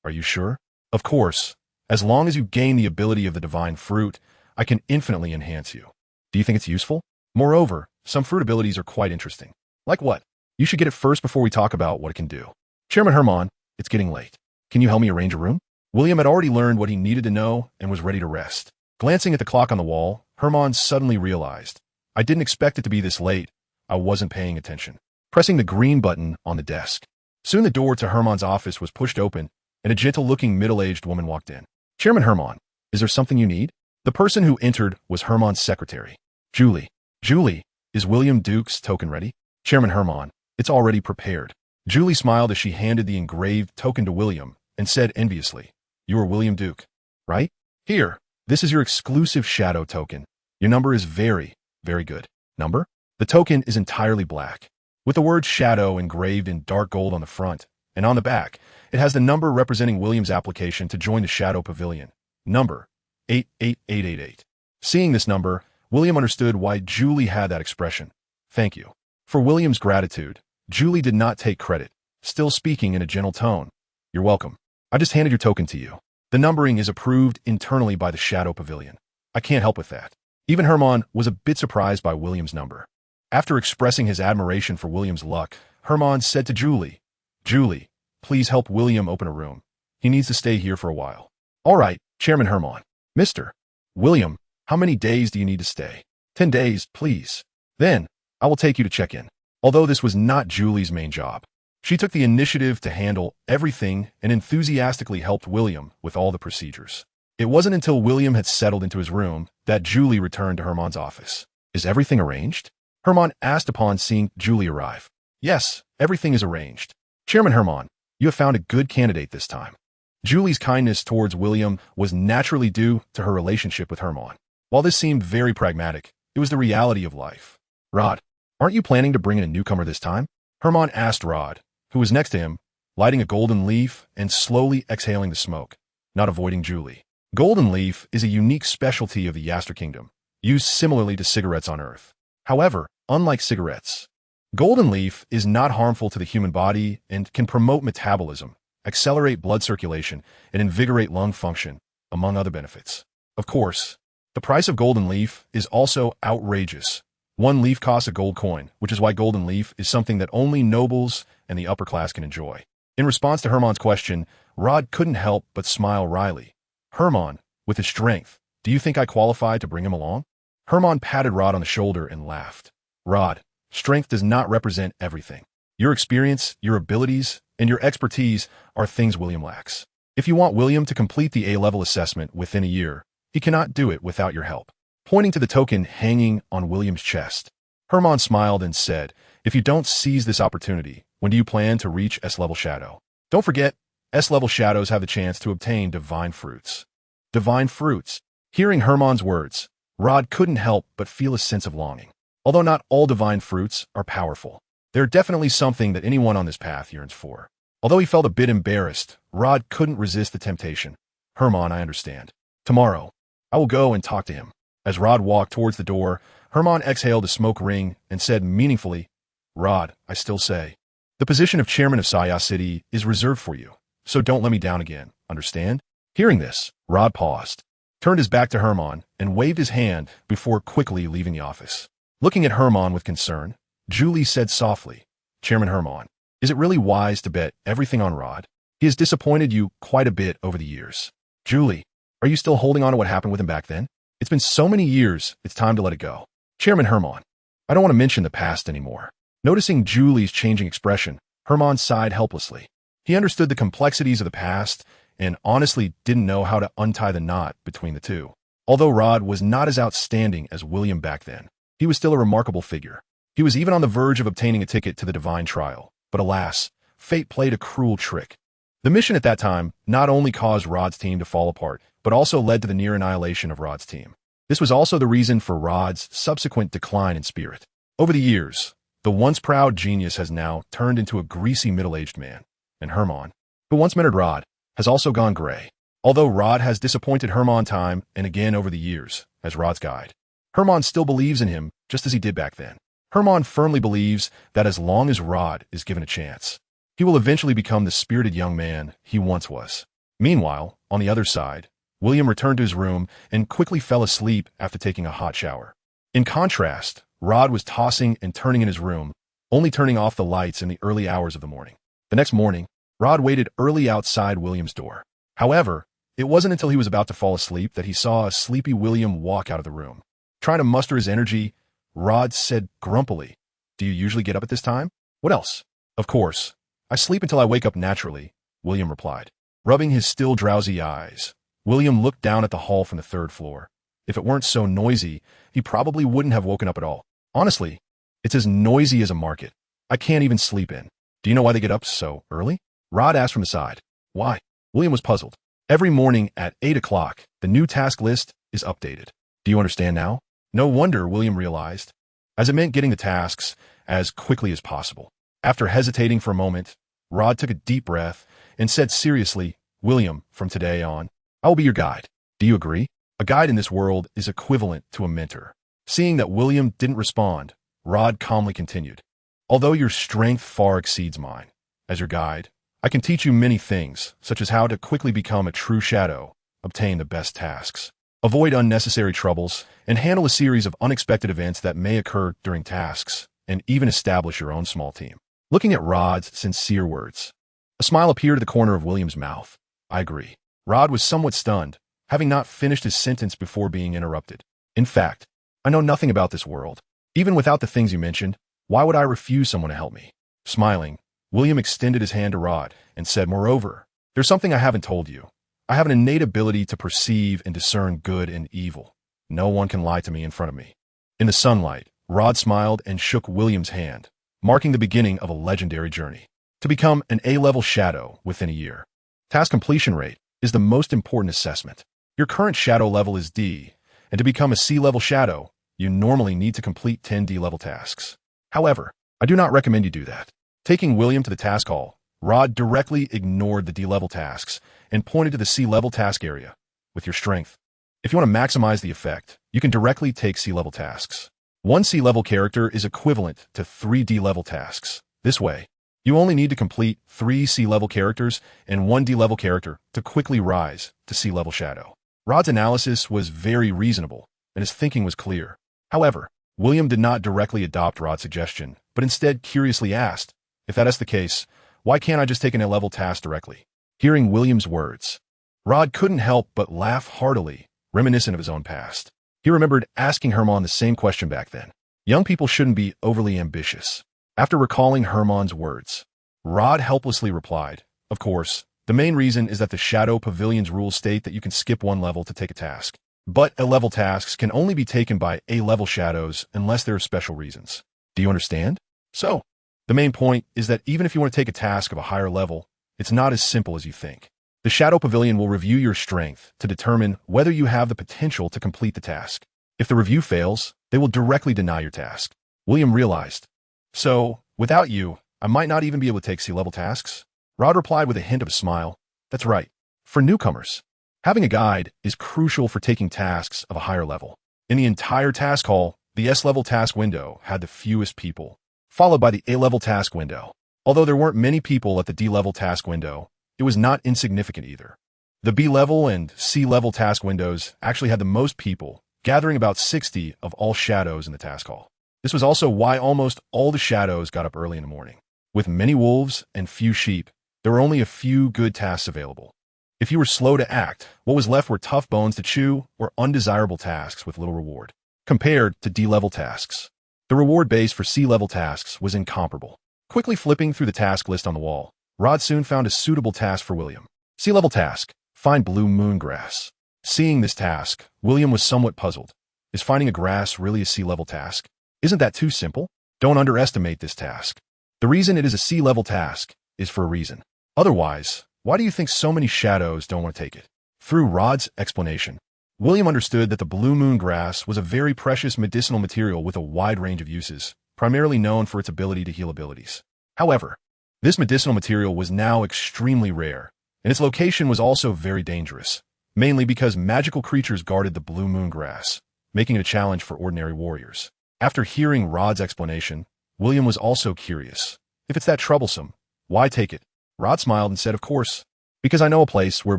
Are you sure? Of course. As long as you gain the ability of the divine fruit, I can infinitely enhance you. Do you think it's useful? Moreover, some fruit abilities are quite interesting. Like what? You should get it first before we talk about what it can do. Chairman Hermann, it's getting late. Can you help me arrange a room? William had already learned what he needed to know and was ready to rest. Glancing at the clock on the wall, Hermann suddenly realized, I didn't expect it to be this late. I wasn't paying attention. Pressing the green button on the desk. Soon the door to Hermann's office was pushed open, and a gentle-looking middle-aged woman walked in. Chairman Hermann, is there something you need? The person who entered was Hermann's secretary. Julie. Julie, is William Duke's token ready? Chairman Hermann, it's already prepared. Julie smiled as she handed the engraved token to William and said enviously, "You are William Duke, right? Here, this is your exclusive shadow token. Your number is very, very good. Number?" The token is entirely black, with the word shadow engraved in dark gold on the front, and on the back, it has the number representing William's application to join the Shadow Pavilion. Number 88888. Seeing this number, William understood why Julie had that expression. Thank you. For William's gratitude, Julie did not take credit, still speaking in a gentle tone. You're welcome. I just handed your token to you. The numbering is approved internally by the Shadow Pavilion. I can't help with that. Even Herman was a bit surprised by William's number. After expressing his admiration for William's luck, Herman said to Julie, "Julie, please help William open a room. He needs to stay here for a while." "All right, Chairman Herman." "Mr. William, how many days do you need to stay?" 10 days, please. Then, I will take you to check in." Although this was not Julie's main job, she took the initiative to handle everything and enthusiastically helped William with all the procedures. It wasn't until William had settled into his room that Julie returned to Herman's office. "Is everything arranged?" Herman asked upon seeing Julie arrive. "Yes, everything is arranged. Chairman Herman, you have found a good candidate this time." Julie's kindness towards William was naturally due to her relationship with Herman. While this seemed very pragmatic, it was the reality of life. "Rod, aren't you planning to bring in a newcomer this time?" Herman asked Rod, who was next to him, lighting a golden leaf and slowly exhaling the smoke, not avoiding Julie. Golden leaf is a unique specialty of the Yaster Kingdom, used similarly to cigarettes on Earth. However, unlike cigarettes, golden leaf is not harmful to the human body and can promote metabolism, accelerate blood circulation, and invigorate lung function, among other benefits. Of course, the price of golden leaf is also outrageous. One leaf costs a gold coin, which is why golden leaf is something that only nobles and the upper class can enjoy. In response to Herman's question, Rod couldn't help but smile wryly. "Herman, with his strength, do you think I qualify to bring him along?" Herman patted Rod on the shoulder and laughed. "Rod, strength does not represent everything. Your experience, your abilities, and your expertise are things William lacks. If you want William to complete the A-level assessment within a year, he cannot do it without your help." Pointing to the token hanging on William's chest, Herman smiled and said, "If you don't seize this opportunity, when do you plan to reach S-level shadow? Don't forget, S-level shadows have the chance to obtain divine fruits." Divine fruits. Hearing Herman's words, Rod couldn't help but feel a sense of longing. Although not all divine fruits are powerful, they're definitely something that anyone on this path yearns for. Although he felt a bit embarrassed, Rod couldn't resist the temptation. "Herman, I understand. Tomorrow, I will go and talk to him." As Rod walked towards the door, Herman exhaled a smoke ring and said meaningfully, "Rod, I still say, the position of chairman of Saya City is reserved for you, so don't let me down again, understand?" Hearing this, Rod paused, turned his back to Herman, and waved his hand before quickly leaving the office. Looking at Herman with concern, Julie said softly, "Chairman Herman, is it really wise to bet everything on Rod? He has disappointed you quite a bit over the years." "Julie, are you still holding on to what happened with him back then? It's been so many years, it's time to let it go." "Chairman Herman, I don't want to mention the past anymore." Noticing Julie's changing expression, Herman sighed helplessly. He understood the complexities of the past and honestly didn't know how to untie the knot between the two. Although Rod was not as outstanding as William back then, he was still a remarkable figure. He was even on the verge of obtaining a ticket to the divine trial, but alas, fate played a cruel trick. The mission at that time not only caused Rod's team to fall apart, but also led to the near annihilation of Rod's team. This was also the reason for Rod's subsequent decline in spirit. Over the years, the once proud genius has now turned into a greasy middle-aged man, and Herman, who once mentored Rod, has also gone gray. Although Rod has disappointed Herman time and again over the years as Rod's guide, Herman still believes in him just as he did back then. Herman firmly believes that as long as Rod is given a chance, he will eventually become the spirited young man he once was. Meanwhile, on the other side, William returned to his room and quickly fell asleep after taking a hot shower. In contrast, Rod was tossing and turning in his room, only turning off the lights in the early hours of the morning. The next morning, Rod waited early outside William's door. However, it wasn't until he was about to fall asleep that he saw a sleepy William walk out of the room. Trying to muster his energy, Rod said grumpily, "Do you usually get up at this time?" "What else?" "Of course. I sleep until I wake up naturally," William replied. Rubbing his still drowsy eyes, William looked down at the hall from the third floor. If it weren't so noisy, he probably wouldn't have woken up at all. "Honestly, it's as noisy as a market. I can't even sleep in." Do you know why they get up so early? Rod asked from the side. Why? William was puzzled. Every morning at 8 o'clock, the new task list is updated. Do you understand now? No wonder, William realized, as it meant getting the tasks as quickly as possible. After hesitating for a moment, Rod took a deep breath and said seriously, William, from today on, I will be your guide. Do you agree? A guide in this world is equivalent to a mentor. Seeing that William didn't respond, Rod calmly continued. Although your strength far exceeds mine, as your guide, I can teach you many things, such as how to quickly become a true shadow, obtain the best tasks, avoid unnecessary troubles, and handle a series of unexpected events that may occur during tasks, and even establish your own small team. Looking at Rod's sincere words, a smile appeared at the corner of William's mouth. I agree. Rod was somewhat stunned, having not finished his sentence before being interrupted. In fact, I know nothing about this world. Even without the things you mentioned, why would I refuse someone to help me? Smiling, William extended his hand to Rod and said, moreover, there's something I haven't told you. I have an innate ability to perceive and discern good and evil. No one can lie to me in front of me. In the sunlight, Rod smiled and shook William's hand, marking the beginning of a legendary journey. To become an A-level shadow within a year. Task completion rate is the most important assessment. Your current shadow level is D, and to become a C-level shadow, you normally need to complete 10 D-level tasks. However, I do not recommend you do that. Taking William to the task hall, Rod directly ignored the D-level tasks and pointed to the C-level task area. With your strength, if you want to maximize the effect, you can directly take C-level tasks. One C-level character is equivalent to 3 D-level tasks. This way, you only need to complete 3 C-level characters and 1 D-level character to quickly rise to C-level shadow. Rod's analysis was very reasonable, and his thinking was clear. However, William did not directly adopt Rod's suggestion, but instead curiously asked, if that is the case, why can't I just take an A-level task directly? Hearing William's words, Rod couldn't help but laugh heartily, reminiscent of his own past. He remembered asking Hermann the same question back then. Young people shouldn't be overly ambitious. After recalling Hermann's words, Rod helplessly replied, of course, the main reason is that the Shadow Pavilion's rules state that you can skip one level to take a task. But A-level tasks can only be taken by A-level shadows unless there are special reasons. Do you understand? So, the main point is that even if you want to take a task of a higher level, it's not as simple as you think. The Shadow Pavilion will review your strength to determine whether you have the potential to complete the task. If the review fails, they will directly deny your task. William realized. So, without you, I might not even be able to take C-level tasks? Rod replied with a hint of a smile. That's right. For newcomers, having a guide is crucial for taking tasks of a higher level. In the entire task hall, the S-level task window had the fewest people, followed by the A-level task window. Although there weren't many people at the D-level task window, it was not insignificant either. The B-level and C-level task windows actually had the most people, gathering about 60 of all shadows in the task hall. This was also why almost all the shadows got up early in the morning. With many wolves and few sheep, there were only a few good tasks available. If you were slow to act, what was left were tough bones to chew or undesirable tasks with little reward. Compared to D-level tasks, the reward base for C-level tasks was incomparable. Quickly flipping through the task list on the wall, Rod soon found a suitable task for William. C-level task, find blue moon grass. Seeing this task, William was somewhat puzzled. Is finding a grass really a C-level task? Isn't that too simple? Don't underestimate this task. The reason it is a C-level task is for a reason. Otherwise, why do you think so many shadows don't want to take it? Through Rod's explanation, William understood that the blue moon grass was a very precious medicinal material with a wide range of uses, primarily known for its ability to heal abilities. However, this medicinal material was now extremely rare, and its location was also very dangerous, mainly because magical creatures guarded the blue moon grass, making it a challenge for ordinary warriors. After hearing Rod's explanation, William was also curious. If it's that troublesome, why take it? Rod smiled and said, of course, because I know a place where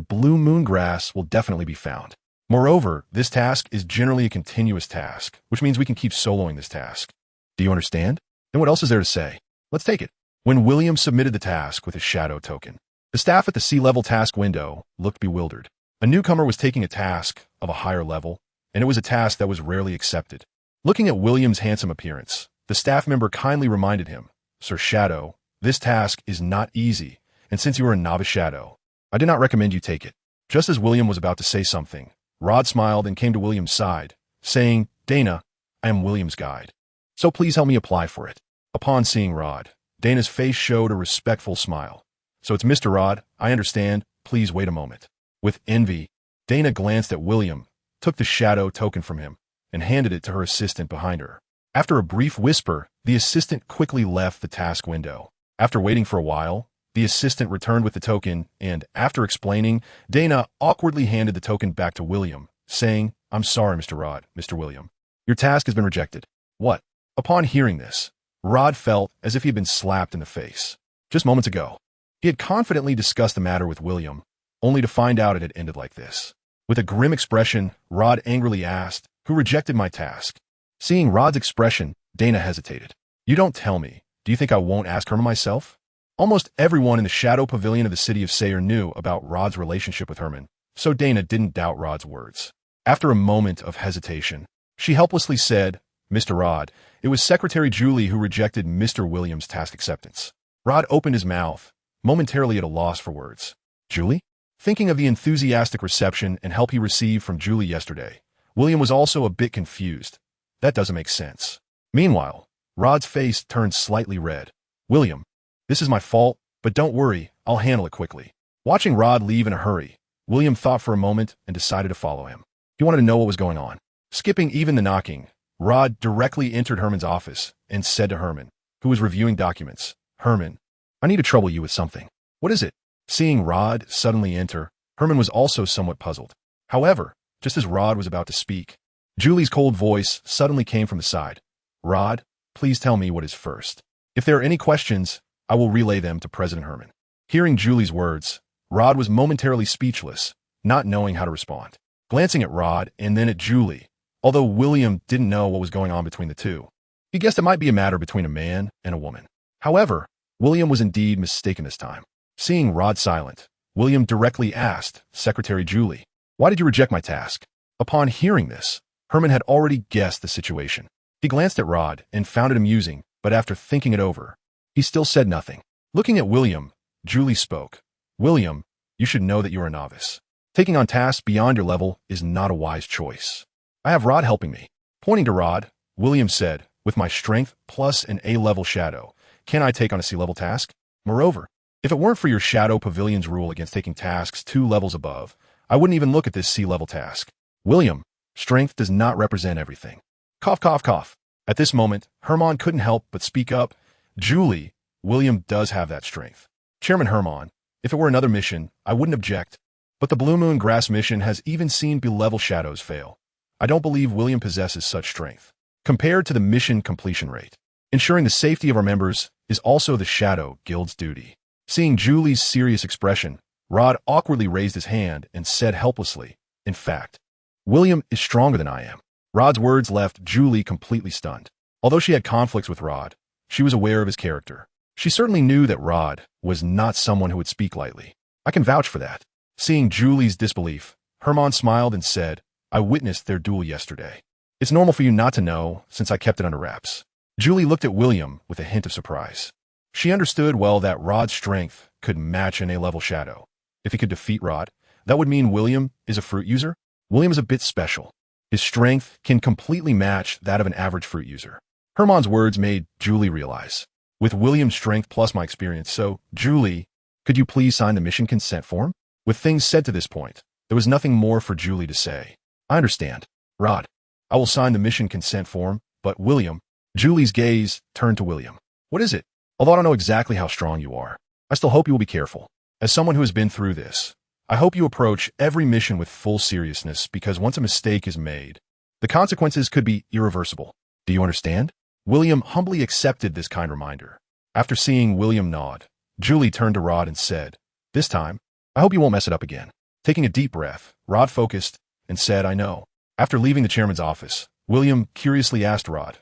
blue moon grass will definitely be found. Moreover, this task is generally a continuous task, which means we can keep soloing this task. Do you understand? Then what else is there to say? Let's take it. When William submitted the task with his shadow token, the staff at the C-level task window looked bewildered. A newcomer was taking a task of a higher level, and it was a task that was rarely accepted. Looking at William's handsome appearance, the staff member kindly reminded him, Sir Shadow, this task is not easy, and since you are a novice shadow, I do not recommend you take it. Just as William was about to say something, Rod smiled and came to William's side, saying, Dana, I am William's guide, so please help me apply for it. Upon seeing Rod, Dana's face showed a respectful smile. So it's Mr. Rod, I understand. Please wait a moment. With envy, Dana glanced at William, took the shadow token from him, and handed it to her assistant behind her. After a brief whisper, the assistant quickly left the task window. After waiting for a while, the assistant returned with the token and, after explaining, Dana awkwardly handed the token back to William, saying, I'm sorry, Mr. Rod, Mr. William. Your task has been rejected. What? Upon hearing this, Rod felt as if he had been slapped in the face. Just moments ago, he had confidently discussed the matter with William, only to find out it had ended like this. With a grim expression, Rod angrily asked, Who rejected my task? Seeing Rod's expression, Dana hesitated. You don't tell me. Do you think I won't ask Herman myself? Almost everyone in the Shadow Pavilion of the city of Sayre knew about Rod's relationship with Herman, so Dana didn't doubt Rod's words. After a moment of hesitation, she helplessly said, Mr. Rod, it was Secretary Julie who rejected Mr. Williams' task acceptance. Rod opened his mouth, momentarily at a loss for words. Julie? Thinking of the enthusiastic reception and help he received from Julie yesterday, William was also a bit confused. That doesn't make sense. Meanwhile, Rod's face turned slightly red. William, this is my fault, but don't worry, I'll handle it quickly. Watching Rod leave in a hurry, William thought for a moment and decided to follow him. He wanted to know what was going on. Skipping even the knocking, Rod directly entered Herman's office and said to Herman, who was reviewing documents, Herman, I need to trouble you with something. What is it? Seeing Rod suddenly enter, Herman was also somewhat puzzled. However, just as Rod was about to speak, Julie's cold voice suddenly came from the side. Rod, please tell me what is first. If there are any questions, I will relay them to President Herman. Hearing Julie's words, Rod was momentarily speechless, not knowing how to respond. Glancing at Rod and then at Julie, although William didn't know what was going on between the two, he guessed it might be a matter between a man and a woman. However, William was indeed mistaken this time. Seeing Rod silent, William directly asked Secretary Julie, Why did you reject my task? Upon hearing this, Herman had already guessed the situation. He glanced at Rod and found it amusing, but after thinking it over, he still said nothing. Looking at William, Julie spoke. William, you should know that you're a novice. Taking on tasks beyond your level is not a wise choice. I have Rod helping me. Pointing to Rod, William said, with my strength plus an A-level shadow, can I take on a C-level task? Moreover, if it weren't for your Shadow Pavilion's rule against taking tasks 2 levels above, I wouldn't even look at this C-level task. William, strength does not represent everything. Cough, cough, cough. At this moment, Herman couldn't help but speak up. Julie, William does have that strength. Chairman Herman, if it were another mission, I wouldn't object. But the Blue Moon Grass mission has even seen B-level shadows fail. I don't believe William possesses such strength. Compared to the mission completion rate, ensuring the safety of our members is also the Shadow Guild's duty. Seeing Julie's serious expression, Rod awkwardly raised his hand and said helplessly, In fact, William is stronger than I am. Rod's words left Julie completely stunned. Although she had conflicts with Rod, she was aware of his character. She certainly knew that Rod was not someone who would speak lightly. I can vouch for that. Seeing Julie's disbelief, Herman smiled and said, I witnessed their duel yesterday. It's normal for you not to know, since I kept it under wraps. Julie looked at William with a hint of surprise. She understood well that Rod's strength could match an A-level shadow. If he could defeat Rod, that would mean William is a fruit user. William is a bit special. His strength can completely match that of an average fruit user. Herman's words made Julie realize. With William's strength plus my experience, so, Julie, could you please sign the mission consent form? With things said to this point, there was nothing more for Julie to say. I understand. Rod, I will sign the mission consent form, but William, Julie's gaze turned to William. What is it? Although I don't know exactly how strong you are, I still hope you will be careful. As someone who has been through this, I hope you approach every mission with full seriousness because once a mistake is made, the consequences could be irreversible. Do you understand? William humbly accepted this kind reminder. After seeing William nod, Julie turned to Rod and said, This time, I hope you won't mess it up again. Taking a deep breath, Rod focused and said, I know. After leaving the chairman's office, William curiously asked Rod,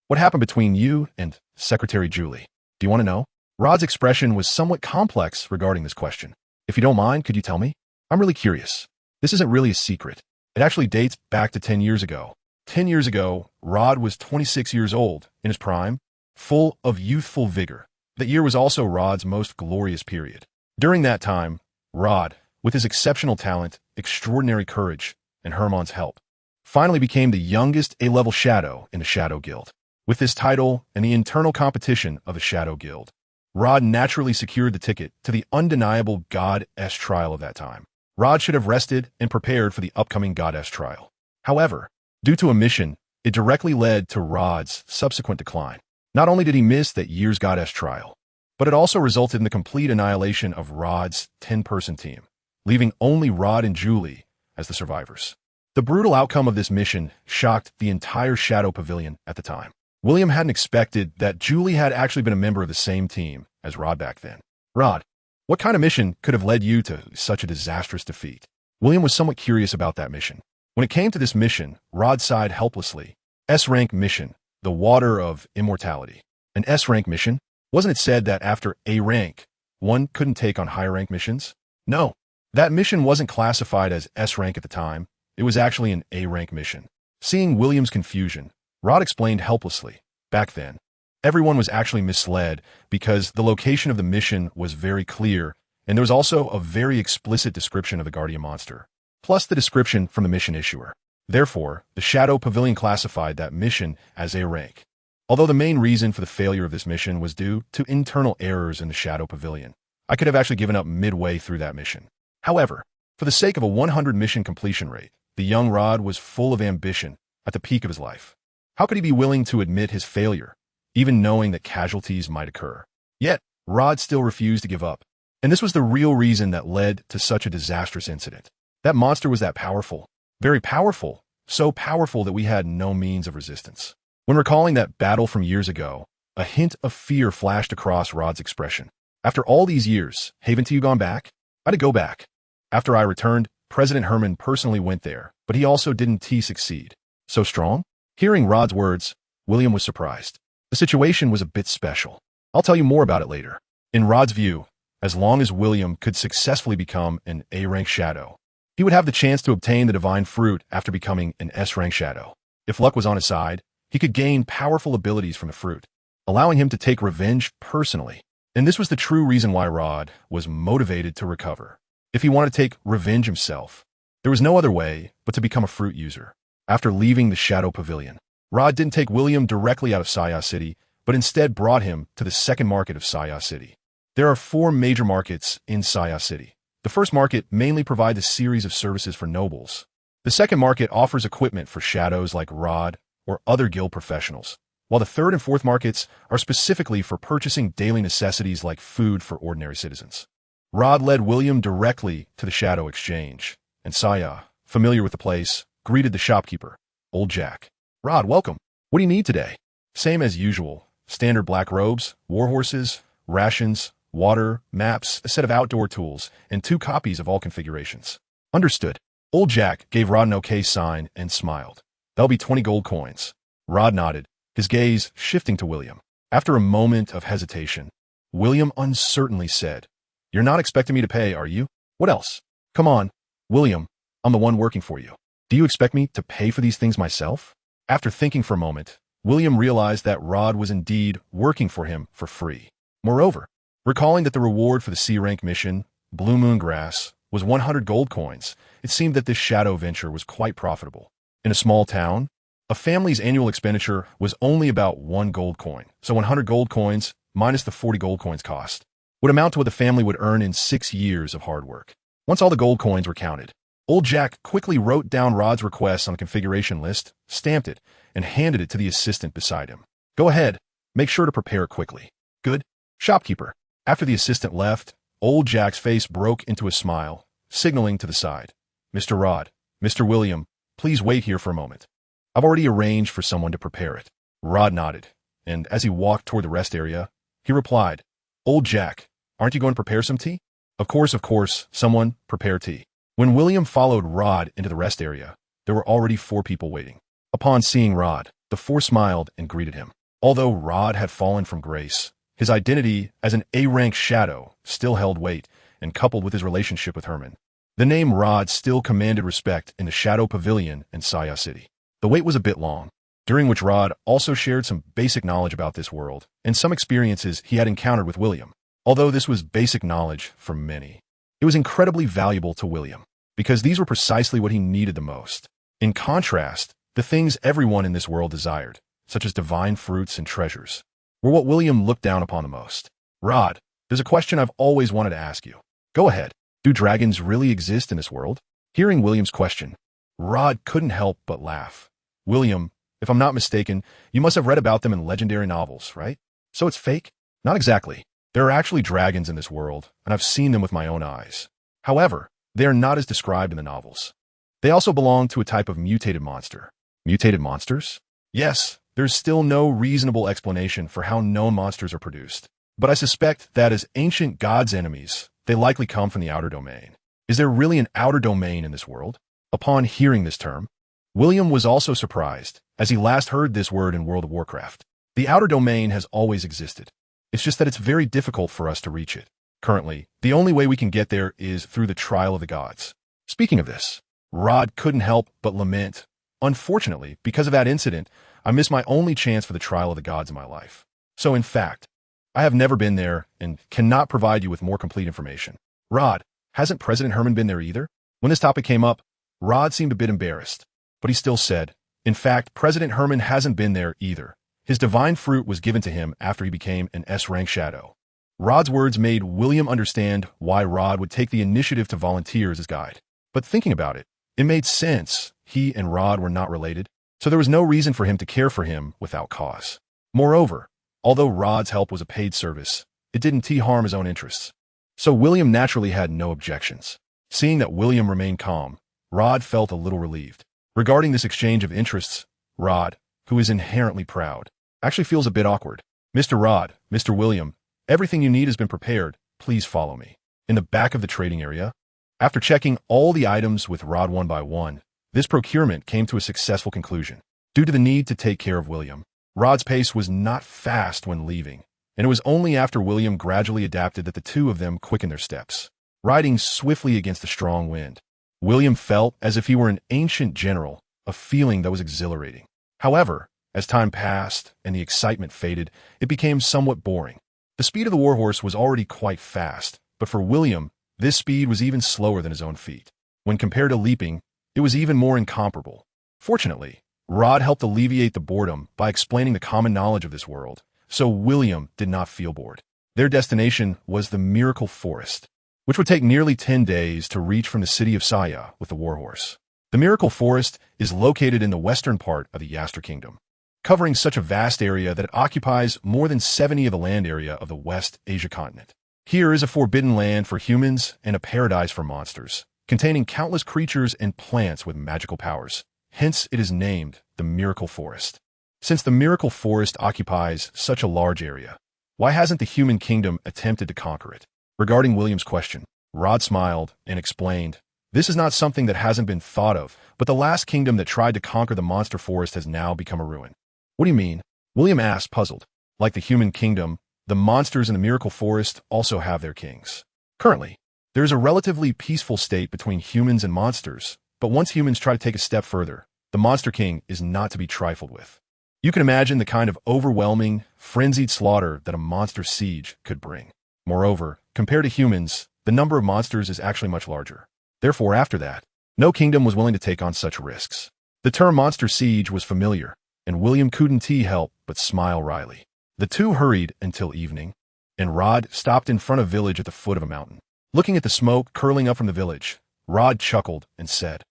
what happened between you and Secretary Julie? Do you want to know? Rod's expression was somewhat complex regarding this question. If you don't mind, could you tell me? I'm really curious. This isn't really a secret. It actually dates back to 10 years ago. 10 years ago, Rod was 26 years old, in his prime, full of youthful vigor. That year was also Rod's most glorious period. During that time, Rod, with his exceptional talent, extraordinary courage, and Herman's help, finally became the youngest A-level shadow in the Shadow Guild. With this title and the internal competition of the Shadow Guild, Rod naturally secured the ticket to the undeniable God-S trial of that time. Rod should have rested and prepared for the upcoming God-S trial. However, due to a mission, it directly led to Rod's subsequent decline. Not only did he miss that year's God-S trial, but it also resulted in the complete annihilation of Rod's 10-person team, leaving only Rod and Julie as the survivors. The brutal outcome of this mission shocked the entire Shadow Pavilion at the time. William hadn't expected that Julie had actually been a member of the same team as Rod back then. Rod, what kind of mission could have led you to such a disastrous defeat? William was somewhat curious about that mission. When it came to this mission, Rod sighed helplessly. S-rank mission, the Water of Immortality. An S-rank mission? Wasn't it said that after A rank, one couldn't take on higher rank missions? No, that mission wasn't classified as S-rank at the time. It was actually an A-rank mission. Seeing William's confusion, Rod explained helplessly. Back then, everyone was actually misled because the location of the mission was very clear, and there was also a very explicit description of the Guardian monster, plus the description from the mission issuer. Therefore, the Shadow Pavilion classified that mission as A rank. Although the main reason for the failure of this mission was due to internal errors in the Shadow Pavilion, I could have actually given up midway through that mission. However, for the sake of a 100 mission completion rate, the young Rod was full of ambition at the peak of his life. How could he be willing to admit his failure, even knowing that casualties might occur? Yet, Rod still refused to give up. And this was the real reason that led to such a disastrous incident. That monster was that powerful. Very powerful. So powerful that we had no means of resistance. When recalling that battle from years ago, a hint of fear flashed across Rod's expression. After all these years, haven't you gone back? I had to go back. After I returned, President Herman personally went there, but he also didn't succeed. So strong? Hearing Rod's words, William was surprised. The situation was a bit special. I'll tell you more about it later. In Rod's view, as long as William could successfully become an A-rank shadow, he would have the chance to obtain the divine fruit after becoming an S-rank shadow. If luck was on his side, he could gain powerful abilities from the fruit, allowing him to take revenge personally. And this was the true reason why Rod was motivated to recover. If he wanted to take revenge himself, there was no other way but to become a fruit user. After leaving the Shadow Pavilion, Rod didn't take William directly out of Saya City, but instead brought him to the second market of Saya City. There are 4 major markets in Saya City. The first market mainly provides a series of services for nobles. The second market offers equipment for shadows like Rod or other guild professionals, while the third and fourth markets are specifically for purchasing daily necessities like food for ordinary citizens. Rod led William directly to the Shadow Exchange, and Saya, familiar with the place, greeted the shopkeeper, Old Jack. Rod, welcome. What do you need today? Same as usual. Standard black robes, war horses, rations, water, maps, a set of outdoor tools, and 2 copies of all configurations. Understood. Old Jack gave Rod an okay sign and smiled. That'll be 20 gold coins. Rod nodded, his gaze shifting to William. After a moment of hesitation, William uncertainly said, "You're not expecting me to pay, are you? What else? Come on, William, I'm the one working for you. Do you expect me to pay for these things myself?" After thinking for a moment, William realized that Rod was indeed working for him for free. Moreover, recalling that the reward for the C-rank mission, Blue Moon Grass, was 100 gold coins, it seemed that this shadow venture was quite profitable. In a small town, a family's annual expenditure was only about 1 gold coin, so 100 gold coins minus the 40 gold coins cost would amount to what the family would earn in 6 years of hard work. Once all the gold coins were counted, Old Jack quickly wrote down Rod's request on the configuration list, stamped it, and handed it to the assistant beside him. "Go ahead. Make sure to prepare it quickly." "Good." Shopkeeper. After the assistant left, Old Jack's face broke into a smile, signaling to the side. "Mr. Rod, Mr. William, please wait here for a moment. I've already arranged for someone to prepare it." Rod nodded, and as he walked toward the rest area, he replied, "Old Jack, aren't you going to prepare some tea?" Of course, someone prepare tea." When William followed Rod into the rest area, there were already 4 people waiting. Upon seeing Rod, the 4 smiled and greeted him. Although Rod had fallen from grace, his identity as an A-rank shadow still held weight, and coupled with his relationship with Herman, the name Rod still commanded respect in the Shadow Pavilion in Saya City. The wait was a bit long, during which Rod also shared some basic knowledge about this world and some experiences he had encountered with William. Although this was basic knowledge for many, it was incredibly valuable to William, because these were precisely what he needed the most. In contrast, the things everyone in this world desired, such as divine fruits and treasures, were what William looked down upon the most. Rod, there's a question I've always wanted to ask you. Go ahead. Do dragons really exist in this world? Hearing William's question, Rod couldn't help but laugh. William, if I'm not mistaken, you must have read about them in legendary novels, right? So it's fake? Not exactly. There are actually dragons in this world, and I've seen them with my own eyes. However, they are not as described in the novels. They also belong to a type of mutated monster. Mutated monsters? Yes, there's still no reasonable explanation for how known monsters are produced. But I suspect that as ancient gods' enemies, they likely come from the outer domain. Is there really an outer domain in this world? Upon hearing this term, William was also surprised, as he last heard this word in World of Warcraft. The outer domain has always existed. It's just that it's very difficult for us to reach it. Currently, the only way we can get there is through the trial of the gods. Speaking of this, Rod couldn't help but lament. Unfortunately, because of that incident, I missed my only chance for the trial of the gods in my life. So in fact, I have never been there and cannot provide you with more complete information. Rod, hasn't President Herman been there either? When this topic came up, Rod seemed a bit embarrassed, but he still said, in fact, President Herman hasn't been there either. His divine fruit was given to him after he became an S-rank shadow. Rod's words made William understand why Rod would take the initiative to volunteer as his guide. But thinking about it, it made sense. He and Rod were not related, so there was no reason for him to care for him without cause. Moreover, although Rod's help was a paid service, it didn't harm his own interests. So William naturally had no objections. Seeing that William remained calm, Rod felt a little relieved. Regarding this exchange of interests, Rod, who is inherently proud, actually feels a bit awkward. Mr. Rod, Mr. William, everything you need has been prepared. Please follow me. In the back of the trading area, after checking all the items with Rod one by one, this procurement came to a successful conclusion. Due to the need to take care of William, Rod's pace was not fast when leaving, and it was only after William gradually adapted that the two of them quickened their steps. Riding swiftly against the strong wind, William felt as if he were an ancient general, a feeling that was exhilarating. However, as time passed and the excitement faded, it became somewhat boring. The speed of the warhorse was already quite fast, but for William, this speed was even slower than his own feet. When compared to leaping, it was even more incomparable. Fortunately, Rod helped alleviate the boredom by explaining the common knowledge of this world, so William did not feel bored. Their destination was the Miracle Forest, which would take nearly 10 days to reach from the city of Saya with the warhorse. The Miracle Forest is located in the western part of the Yaster Kingdom, covering such a vast area that it occupies more than 70 of the land area of the West Asia continent. Here is a forbidden land for humans and a paradise for monsters, containing countless creatures and plants with magical powers. Hence, it is named the Miracle Forest. Since the Miracle Forest occupies such a large area, why hasn't the human kingdom attempted to conquer it? Regarding William's question, Rod smiled and explained, this is not something that hasn't been thought of, but the last kingdom that tried to conquer the monster forest has now become a ruin. What do you mean? William asked, puzzled. Like the human kingdom, the monsters in the Miracle Forest also have their kings. Currently, there is a relatively peaceful state between humans and monsters, but once humans try to take a step further, the Monster King is not to be trifled with. You can imagine the kind of overwhelming, frenzied slaughter that a monster siege could bring. Moreover, compared to humans, the number of monsters is actually much larger. Therefore, after that, no kingdom was willing to take on such risks. The term monster siege was familiar, and William couldn't help but smile wryly. The two hurried until evening, and Rod stopped in front of a village at the foot of a mountain. Looking at the smoke curling up from the village, Rod chuckled and said,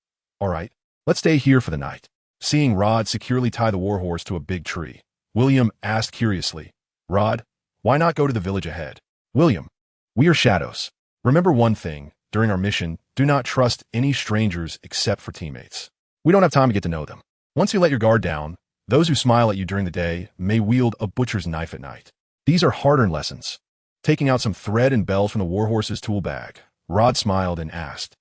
all right, let's stay here for the night. Seeing Rod securely tie the warhorse to a big tree, William asked curiously, Rod, why not go to the village ahead? William, we are shadows. Remember one thing, during our mission, do not trust any strangers except for teammates. We don't have time to get to know them. Once you let your guard down, those who smile at you during the day may wield a butcher's knife at night. These are hard-earned lessons. Taking out some thread and bells from the warhorse's tool bag, Rod smiled and asked,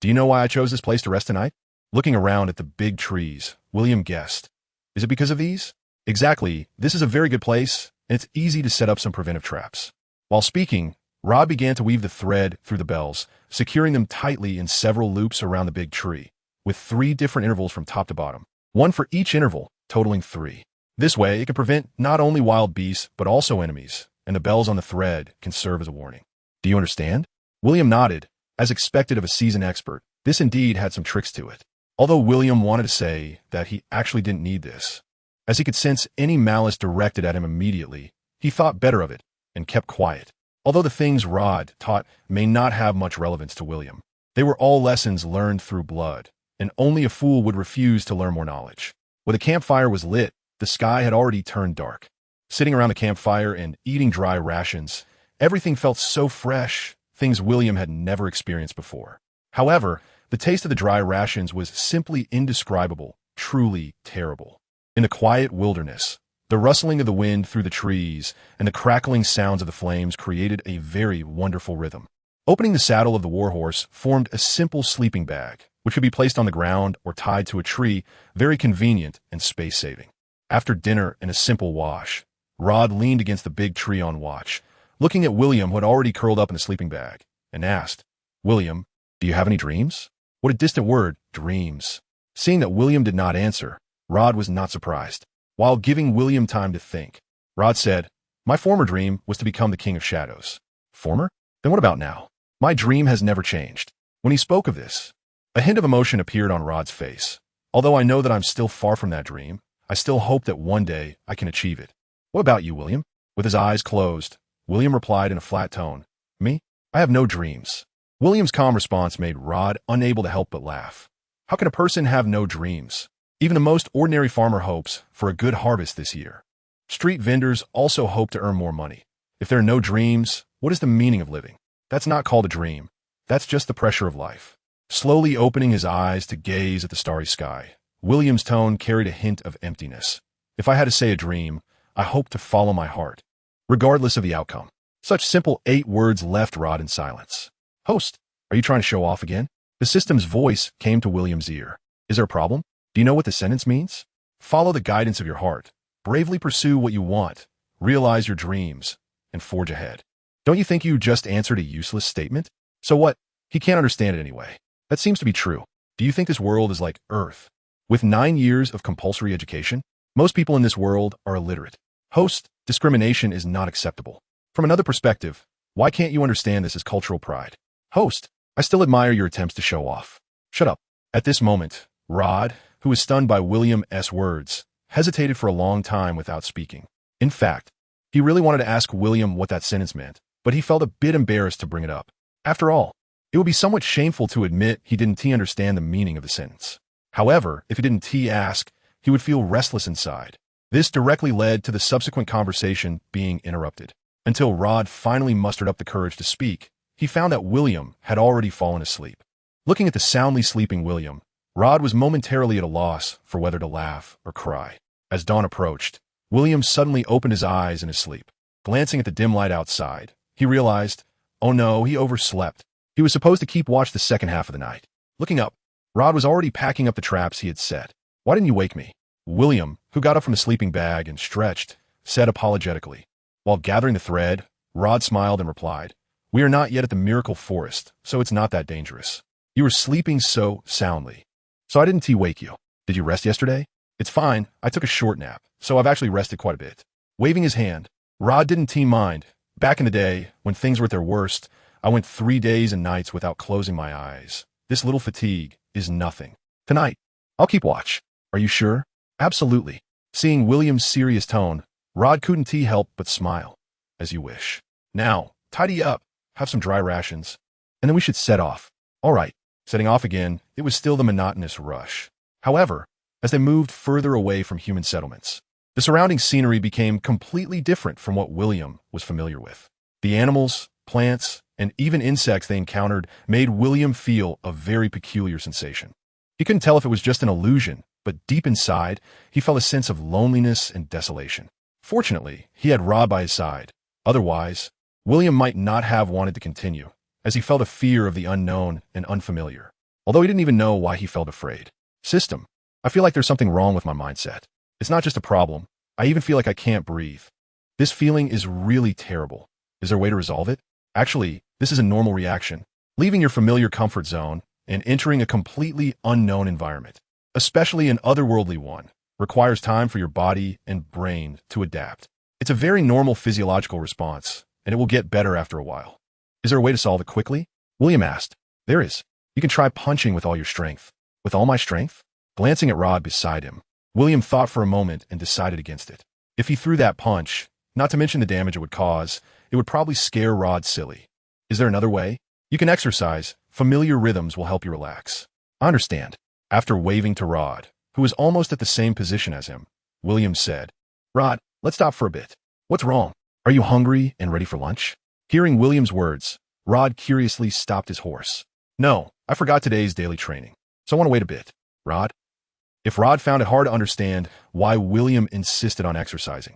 do you know why I chose this place to rest tonight? Looking around at the big trees, William guessed. Is it because of these? Exactly, this is a very good place, and it's easy to set up some preventive traps. While speaking, Rod began to weave the thread through the bells, securing them tightly in several loops around the big tree, with 3 different intervals from top to bottom, one for each interval, totaling 3. This way, it can prevent not only wild beasts, but also enemies, and the bells on the thread can serve as a warning. Do you understand? William nodded. As expected of a seasoned expert, this indeed had some tricks to it. Although William wanted to say that he actually didn't need this, As he could sense any malice directed at him immediately, he thought better of it and kept quiet. Although the things Rod taught may not have much relevance to William, they were all lessons learned through blood, and only a fool would refuse to learn more knowledge. When the campfire was lit, the sky had already turned dark. Sitting around the campfire and eating dry rations, everything felt so fresh, things William had never experienced before. However, the taste of the dry rations was simply indescribable, truly terrible. In the quiet wilderness, the rustling of the wind through the trees and the crackling sounds of the flames created a very wonderful rhythm. Opening the saddle of the warhorse formed a simple sleeping bag, which could be placed on the ground or tied to a tree, very convenient and space-saving. After dinner and a simple wash, Rod leaned against the big tree on watch, looking at William, who had already curled up in the sleeping bag, and asked, "William, do you have any dreams?" What a distant word, dreams. Seeing that William did not answer, Rod was not surprised. While giving William time to think, Rod said, "My former dream was to become the King of Shadows." Former? Then what about now? My dream has never changed. When he spoke of this, a hint of emotion appeared on Rod's face. Although I know that I'm still far from that dream, I still hope that one day I can achieve it. What about you, William? With his eyes closed, William replied in a flat tone, "Me? I have no dreams." William's calm response made Rod unable to help but laugh. How can a person have no dreams? Even the most ordinary farmer hopes for a good harvest this year. Street vendors also hope to earn more money. If there are no dreams, what is the meaning of living? That's not called a dream. That's just the pressure of life. Slowly opening his eyes to gaze at the starry sky, William's tone carried a hint of emptiness. If I had to say a dream, I hope to follow my heart, regardless of the outcome. Such simple 8 words left Rod in silence. "Host, are you trying to show off again?" The system's voice came to William's ear. "Is there a problem? Do you know what the sentence means? Follow the guidance of your heart. Bravely pursue what you want. Realize your dreams. And forge ahead." Don't you think you just answered a useless statement? So what? He can't understand it anyway. That seems to be true. Do you think this world is like Earth? With 9 years of compulsory education, most people in this world are illiterate. Host, discrimination is not acceptable. From another perspective, why can't you understand this as cultural pride? Host, I still admire your attempts to show off. Shut up. At this moment, Rod, who was stunned by William's words, hesitated for a long time without speaking. In fact, he really wanted to ask William what that sentence meant, but he felt a bit embarrassed to bring it up. After all, it would be somewhat shameful to admit he didn't understand the meaning of the sentence. However, if he didn't ask, he would feel restless inside. This directly led to the subsequent conversation being interrupted. Until Rod finally mustered up the courage to speak, he found that William had already fallen asleep. Looking at the soundly sleeping William, Rod was momentarily at a loss for whether to laugh or cry. As dawn approached, William suddenly opened his eyes in his sleep. Glancing at the dim light outside, he realized, oh no, he overslept. He was supposed to keep watch the second half of the night. Looking up, Rod was already packing up the traps he had set. "Why didn't you wake me?" William, who got up from the sleeping bag and stretched, said apologetically. While gathering the thread, Rod smiled and replied, "We are not yet at the miracle forest, so it's not that dangerous. You were sleeping so soundly. So I didn't wake you. Did you rest yesterday?" "It's fine. I took a short nap, so I've actually rested quite a bit." Waving his hand, Rod didn't mind. "Back in the day, when things were at their worst, I went 3 days and nights without closing my eyes. This little fatigue is nothing. Tonight, I'll keep watch." "Are you sure?" "Absolutely." Seeing William's serious tone, Rod couldn't help but smile. "As you wish. Now, tidy up, have some dry rations, and then we should set off." All right. Setting off again, it was still the monotonous rush. However, as they moved further away from human settlements, the surrounding scenery became completely different from what William was familiar with. The animals, plants, and even insects they encountered made William feel a very peculiar sensation. He couldn't tell if it was just an illusion, but deep inside, he felt a sense of loneliness and desolation. Fortunately, he had Rod by his side. Otherwise, William might not have wanted to continue, as he felt a fear of the unknown and unfamiliar, although he didn't even know why he felt afraid. "System, I feel like there's something wrong with my mindset. It's not just a problem. I even feel like I can't breathe. This feeling is really terrible. Is there a way to resolve it?" Actually, this is a normal reaction. Leaving your familiar comfort zone and entering a completely unknown environment, especially an otherworldly one, requires time for your body and brain to adapt. It's a very normal physiological response, and it will get better after a while. "Is there a way to solve it quickly?" William asked. "There is. You can try punching with all your strength." "With all my strength?" Glancing at Rod beside him, William thought for a moment and decided against it. If he threw that punch, not to mention the damage it would cause, it would probably scare Rod silly. Is there another way? You can exercise. Familiar rhythms will help you relax. I understand. After waving to Rod, who was almost at the same position as him, William said, Rod, let's stop for a bit. What's wrong? Are you hungry and ready for lunch? Hearing William's words, Rod curiously stopped his horse. No, I forgot today's daily training, so I want to wait a bit. Rod? If Rod found it hard to understand why William insisted on exercising,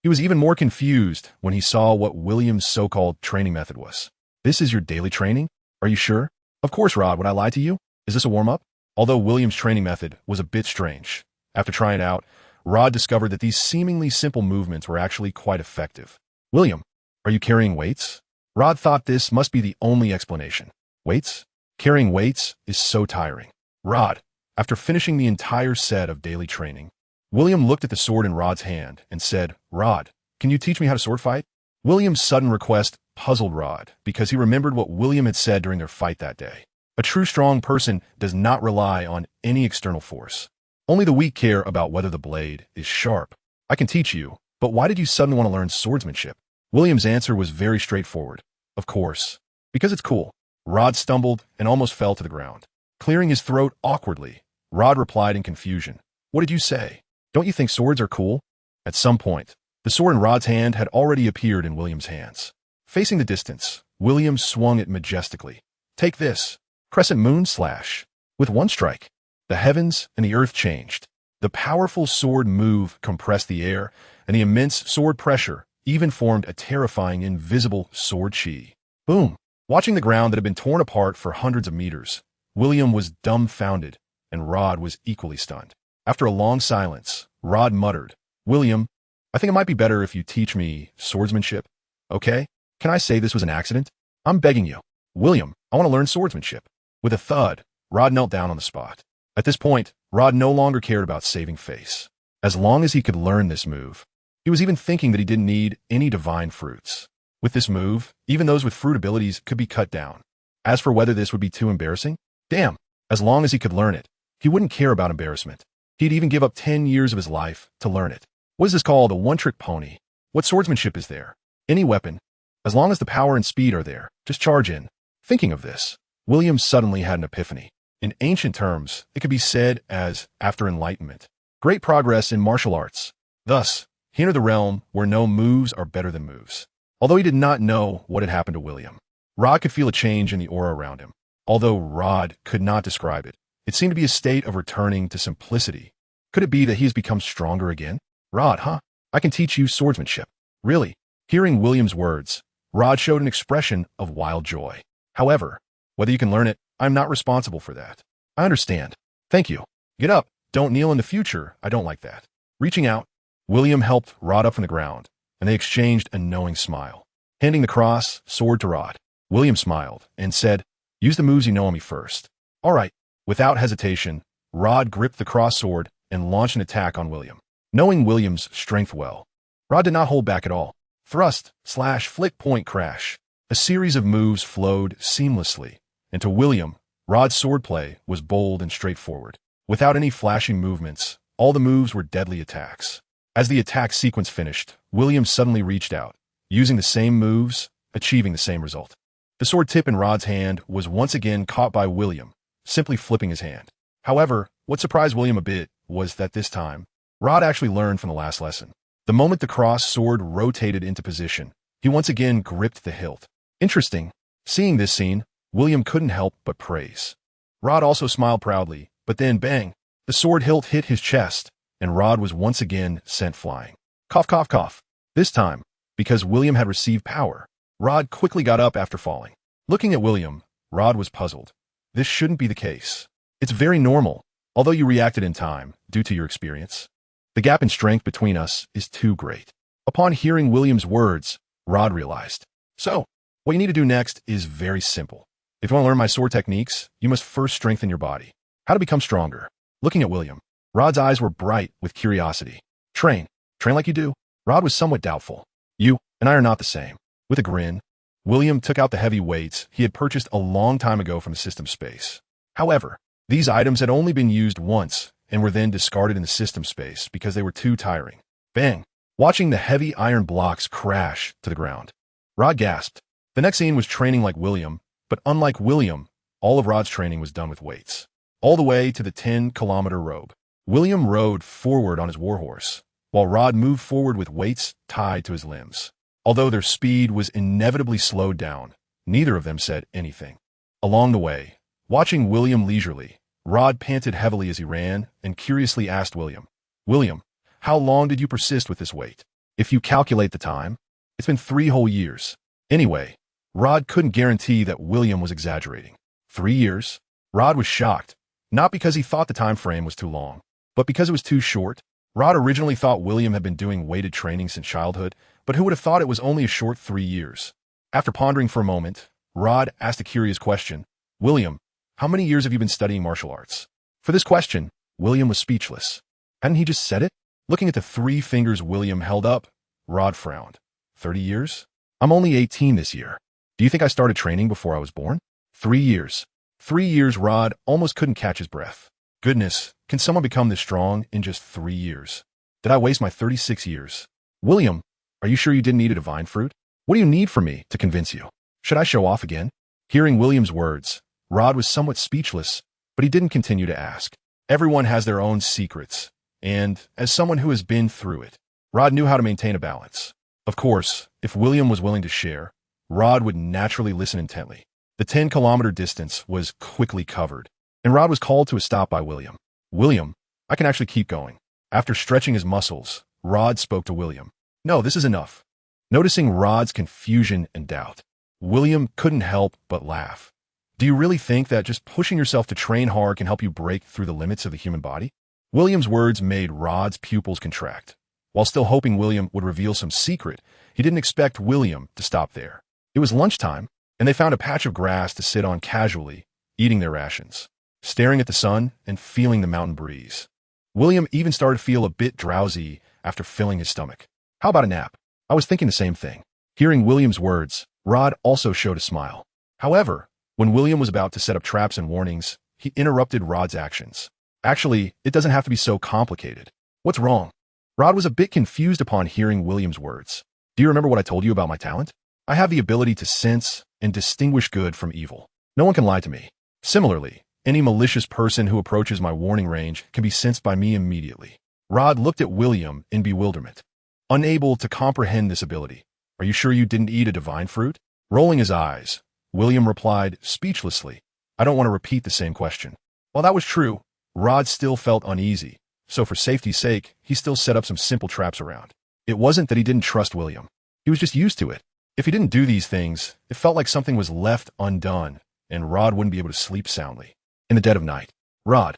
he was even more confused when he saw what William's so-called training method was. This is your daily training? Are you sure? Of course, Rod, would I lie to you? Is this a warm-up? Although William's training method was a bit strange, after trying it out, Rod discovered that these seemingly simple movements were actually quite effective. William, are you carrying weights? Rod thought this must be the only explanation. Weights? Carrying weights is so tiring. Rod, after finishing the entire set of daily training, William looked at the sword in Rod's hand and said, Rod, can you teach me how to sword fight? William's sudden request puzzled Rod because he remembered what William had said during their fight that day. A true strong person does not rely on any external force. Only the weak care about whether the blade is sharp. I can teach you, but why did you suddenly want to learn swordsmanship? William's answer was very straightforward. Of course. Because it's cool. Rod stumbled and almost fell to the ground. Clearing his throat awkwardly, Rod replied in confusion. What did you say? Don't you think swords are cool? At some point, the sword in Rod's hand had already appeared in William's hands. Facing the distance, William swung it majestically. Take this. Crescent moon slash. With one strike, the heavens and the earth changed. The powerful sword move compressed the air, and the immense sword pressure even formed a terrifying invisible sword chi. Boom! Watching the ground that had been torn apart for hundreds of meters, William was dumbfounded, and Rod was equally stunned. After a long silence, Rod muttered, William, I think it might be better if you teach me swordsmanship. Okay? Can I say this was an accident? I'm begging you. William, I want to learn swordsmanship. With a thud, Rod knelt down on the spot. At this point, Rod no longer cared about saving face. As long as he could learn this move, he was even thinking that he didn't need any divine fruits. With this move, even those with fruit abilities could be cut down. As for whether this would be too embarrassing, damn, as long as he could learn it, he wouldn't care about embarrassment. He'd even give up 10 years of his life to learn it. What is this called, a one-trick pony? What swordsmanship is there? Any weapon. As long as the power and speed are there, just charge in. Thinking of this, William suddenly had an epiphany. In ancient terms, it could be said as after enlightenment. Great progress in martial arts. Thus, he entered the realm where no moves are better than moves. Although he did not know what had happened to William, Rod could feel a change in the aura around him. Although Rod could not describe it, it seemed to be a state of returning to simplicity. Could it be that he has become stronger again? Rod, huh? I can teach you swordsmanship. Really? Hearing William's words, Rod showed an expression of wild joy. However, whether you can learn it, I'm not responsible for that. I understand. Thank you. Get up. Don't kneel in the future. I don't like that. Reaching out, William helped Rod up from the ground, and they exchanged a knowing smile. Handing the cross sword to Rod, William smiled and said, use the moves you know on me first. All right. Without hesitation, Rod gripped the cross sword and launched an attack on William. Knowing William's strength well, Rod did not hold back at all. Thrust, slash, flick, point, crash. A series of moves flowed seamlessly, and to William, Rod's swordplay was bold and straightforward. Without any flashing movements, all the moves were deadly attacks. As the attack sequence finished, William suddenly reached out, using the same moves, achieving the same result. The sword tip in Rod's hand was once again caught by William, simply flipping his hand. However, what surprised William a bit was that this time, Rod actually learned from the last lesson. The moment the cross sword rotated into position, he once again gripped the hilt. Interesting. Seeing this scene, William couldn't help but praise. Rod also smiled proudly, but then bang, the sword hilt hit his chest, and Rod was once again sent flying. Cough, cough, cough. This time, because William had received power, Rod quickly got up after falling. Looking at William, Rod was puzzled. This shouldn't be the case. It's very normal, although you reacted in time, due to your experience. The gap in strength between us is too great. Upon hearing William's words, Rod realized. So, what you need to do next is very simple. If you want to learn my sword techniques, you must first strengthen your body. How to become stronger? Looking at William, Rod's eyes were bright with curiosity. Train. Train like you do? Rod was somewhat doubtful. You and I are not the same. With a grin, William took out the heavy weights he had purchased a long time ago from the system space. However, these items had only been used once and were then discarded in the system space because they were too tiring. Bang! Watching the heavy iron blocks crash to the ground, Rod gasped. The next scene was training like William, but unlike William, all of Rod's training was done with weights. All the way to the 10-kilometer robe. William rode forward on his warhorse, while Rod moved forward with weights tied to his limbs. Although their speed was inevitably slowed down, neither of them said anything. Along the way, watching William leisurely, Rod panted heavily as he ran and curiously asked William, "William, how long did you persist with this weight? If you calculate the time, it's been 3 whole years." Anyway, Rod couldn't guarantee that William was exaggerating. 3 years? Rod was shocked, not because he thought the time frame was too long, but because it was too short. Rod originally thought William had been doing weighted training since childhood, but who would have thought it was only a short 3 years? After pondering for a moment, Rod asked a curious question. "William, how many years have you been studying martial arts?" For this question, William was speechless. Hadn't he just said it? Looking at the 3 fingers William held up, Rod frowned. 30 years? I'm only 18 this year. Do you think I started training before I was born? 3 years. 3 years, Rod almost couldn't catch his breath. Goodness, can someone become this strong in just 3 years? Did I waste my 36 years? William, are you sure you didn't eat a divine fruit? What do you need from me to convince you? Should I show off again? Hearing William's words, Rod was somewhat speechless, but he didn't continue to ask. Everyone has their own secrets, and as someone who has been through it, Rod knew how to maintain a balance. Of course, if William was willing to share, Rod would naturally listen intently. The 10-kilometer distance was quickly covered, and Rod was called to a stop by William. "William, I can actually keep going." After stretching his muscles, Rod spoke to William. "No, this is enough." Noticing Rod's confusion and doubt, William couldn't help but laugh. "Do you really think that just pushing yourself to train hard can help you break through the limits of the human body?" William's words made Rod's pupils contract. While still hoping William would reveal some secret, he didn't expect William to stop there. It was lunchtime, and they found a patch of grass to sit on casually, eating their rations, staring at the sun and feeling the mountain breeze. William even started to feel a bit drowsy after filling his stomach. "How about a nap?" "I was thinking the same thing." Hearing William's words, Rod also showed a smile. However, when William was about to set up traps and warnings, he interrupted Rod's actions. "Actually, it doesn't have to be so complicated." "What's wrong?" Rod was a bit confused upon hearing William's words. "Do you remember what I told you about my talent? I have the ability to sense and distinguish good from evil. No one can lie to me. Similarly, any malicious person who approaches my warning range can be sensed by me immediately." Rod looked at William in bewilderment, unable to comprehend this ability. "Are you sure you didn't eat a divine fruit?" Rolling his eyes, William replied speechlessly, "I don't want to repeat the same question." While that was true, Rod still felt uneasy, so for safety's sake, he still set up some simple traps around. It wasn't that he didn't trust William. He was just used to it. If he didn't do these things, it felt like something was left undone, and Rod wouldn't be able to sleep soundly. In the dead of night, "Rod,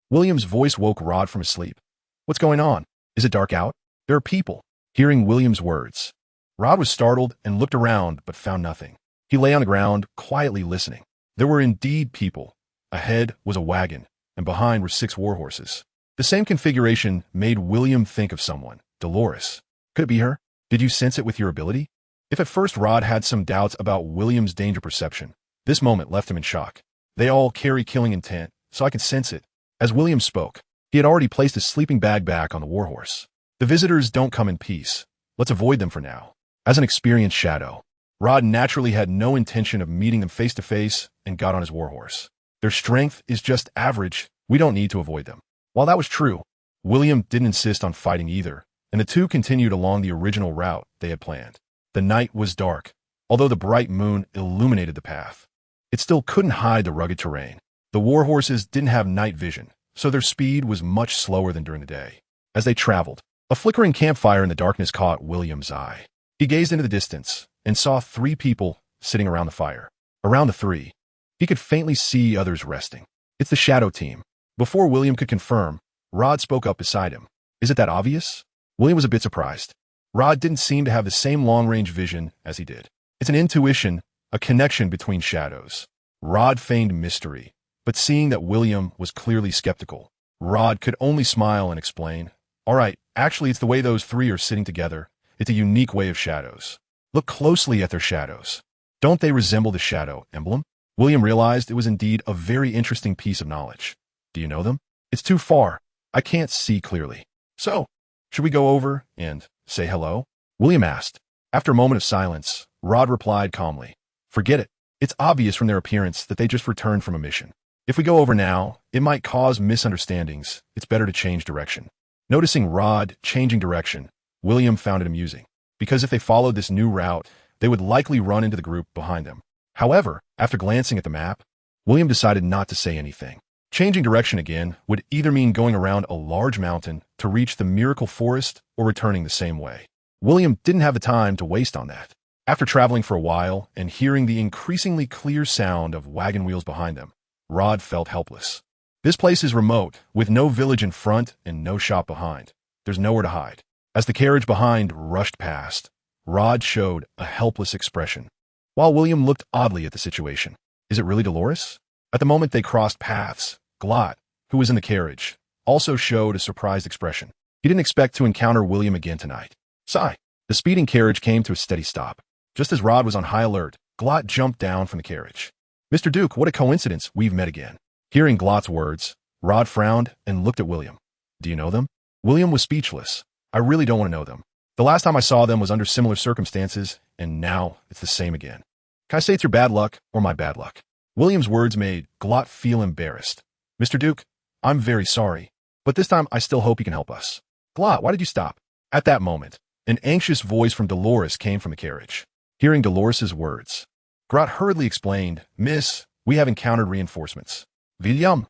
William's voice woke Rod from his sleep. "What's going on? Is it dark out? There are people." Hearing William's words, Rod was startled and looked around but found nothing. He lay on the ground, quietly listening. There were indeed people. Ahead was a wagon, and behind were 6 warhorses. The same configuration made William think of someone, Dolores. Could it be her? Did you sense it with your ability? If at first Rod had some doubts about William's danger perception, this moment left him in shock. "They all carry killing intent, so I can sense it." As William spoke, he had already placed his sleeping bag back on the warhorse. "The visitors don't come in peace. Let's avoid them for now." As an experienced shadow, Rod naturally had no intention of meeting them face to face and got on his warhorse. "Their strength is just average. We don't need to avoid them." While that was true, William didn't insist on fighting either, and the two continued along the original route they had planned. The night was dark, although the bright moon illuminated the path. It still couldn't hide the rugged terrain. The warhorses didn't have night vision, so their speed was much slower than during the day. As they traveled, a flickering campfire in the darkness caught William's eye. He gazed into the distance and saw 3 people sitting around the fire. Around the 3, he could faintly see others resting. "It's the shadow team." Before William could confirm, Rod spoke up beside him. "Is it that obvious?" William was a bit surprised. Rod didn't seem to have the same long-range vision as he did. "It's an intuition, a connection between shadows." Rod feigned mystery, but seeing that William was clearly skeptical, Rod could only smile and explain, "All right, actually it's the way those 3 are sitting together. It's a unique way of shadows. Look closely at their shadows. Don't they resemble the shadow emblem?" William realized it was indeed a very interesting piece of knowledge. "Do you know them?" It's too far. I can't see clearly. So, should we go over and say hello? William asked. After a moment of silence, Rod replied calmly. Forget it. It's obvious from their appearance that they just returned from a mission. If we go over now, it might cause misunderstandings. It's better to change direction. Noticing Rod changing direction, William found it amusing, because if they followed this new route, they would likely run into the group behind them. However, after glancing at the map, William decided not to say anything. Changing direction again would either mean going around a large mountain to reach the miracle forest or returning the same way. William didn't have the time to waste on that. After traveling for a while and hearing the increasingly clear sound of wagon wheels behind them, Rod felt helpless. This place is remote, with no village in front and no shop behind. There's nowhere to hide. As the carriage behind rushed past, Rod showed a helpless expression, while William looked oddly at the situation. Is it really Dolores? At the moment they crossed paths, Glot, who was in the carriage, also showed a surprised expression. He didn't expect to encounter William again tonight. Sigh. The speeding carriage came to a steady stop. Just as Rod was on high alert, Glot jumped down from the carriage. Mr. Duke, what a coincidence, we've met again. Hearing Glot's words, Rod frowned and looked at William. Do you know them? William was speechless. I really don't want to know them. The last time I saw them was under similar circumstances, and now it's the same again. Can I say it's your bad luck or my bad luck? William's words made Glot feel embarrassed. Mr. Duke, I'm very sorry, but this time I still hope you can help us. Glot, why did you stop? At that moment, an anxious voice from Dolores came from the carriage. Hearing Dolores's words, Glot hurriedly explained, Miss, we have encountered reinforcements. William.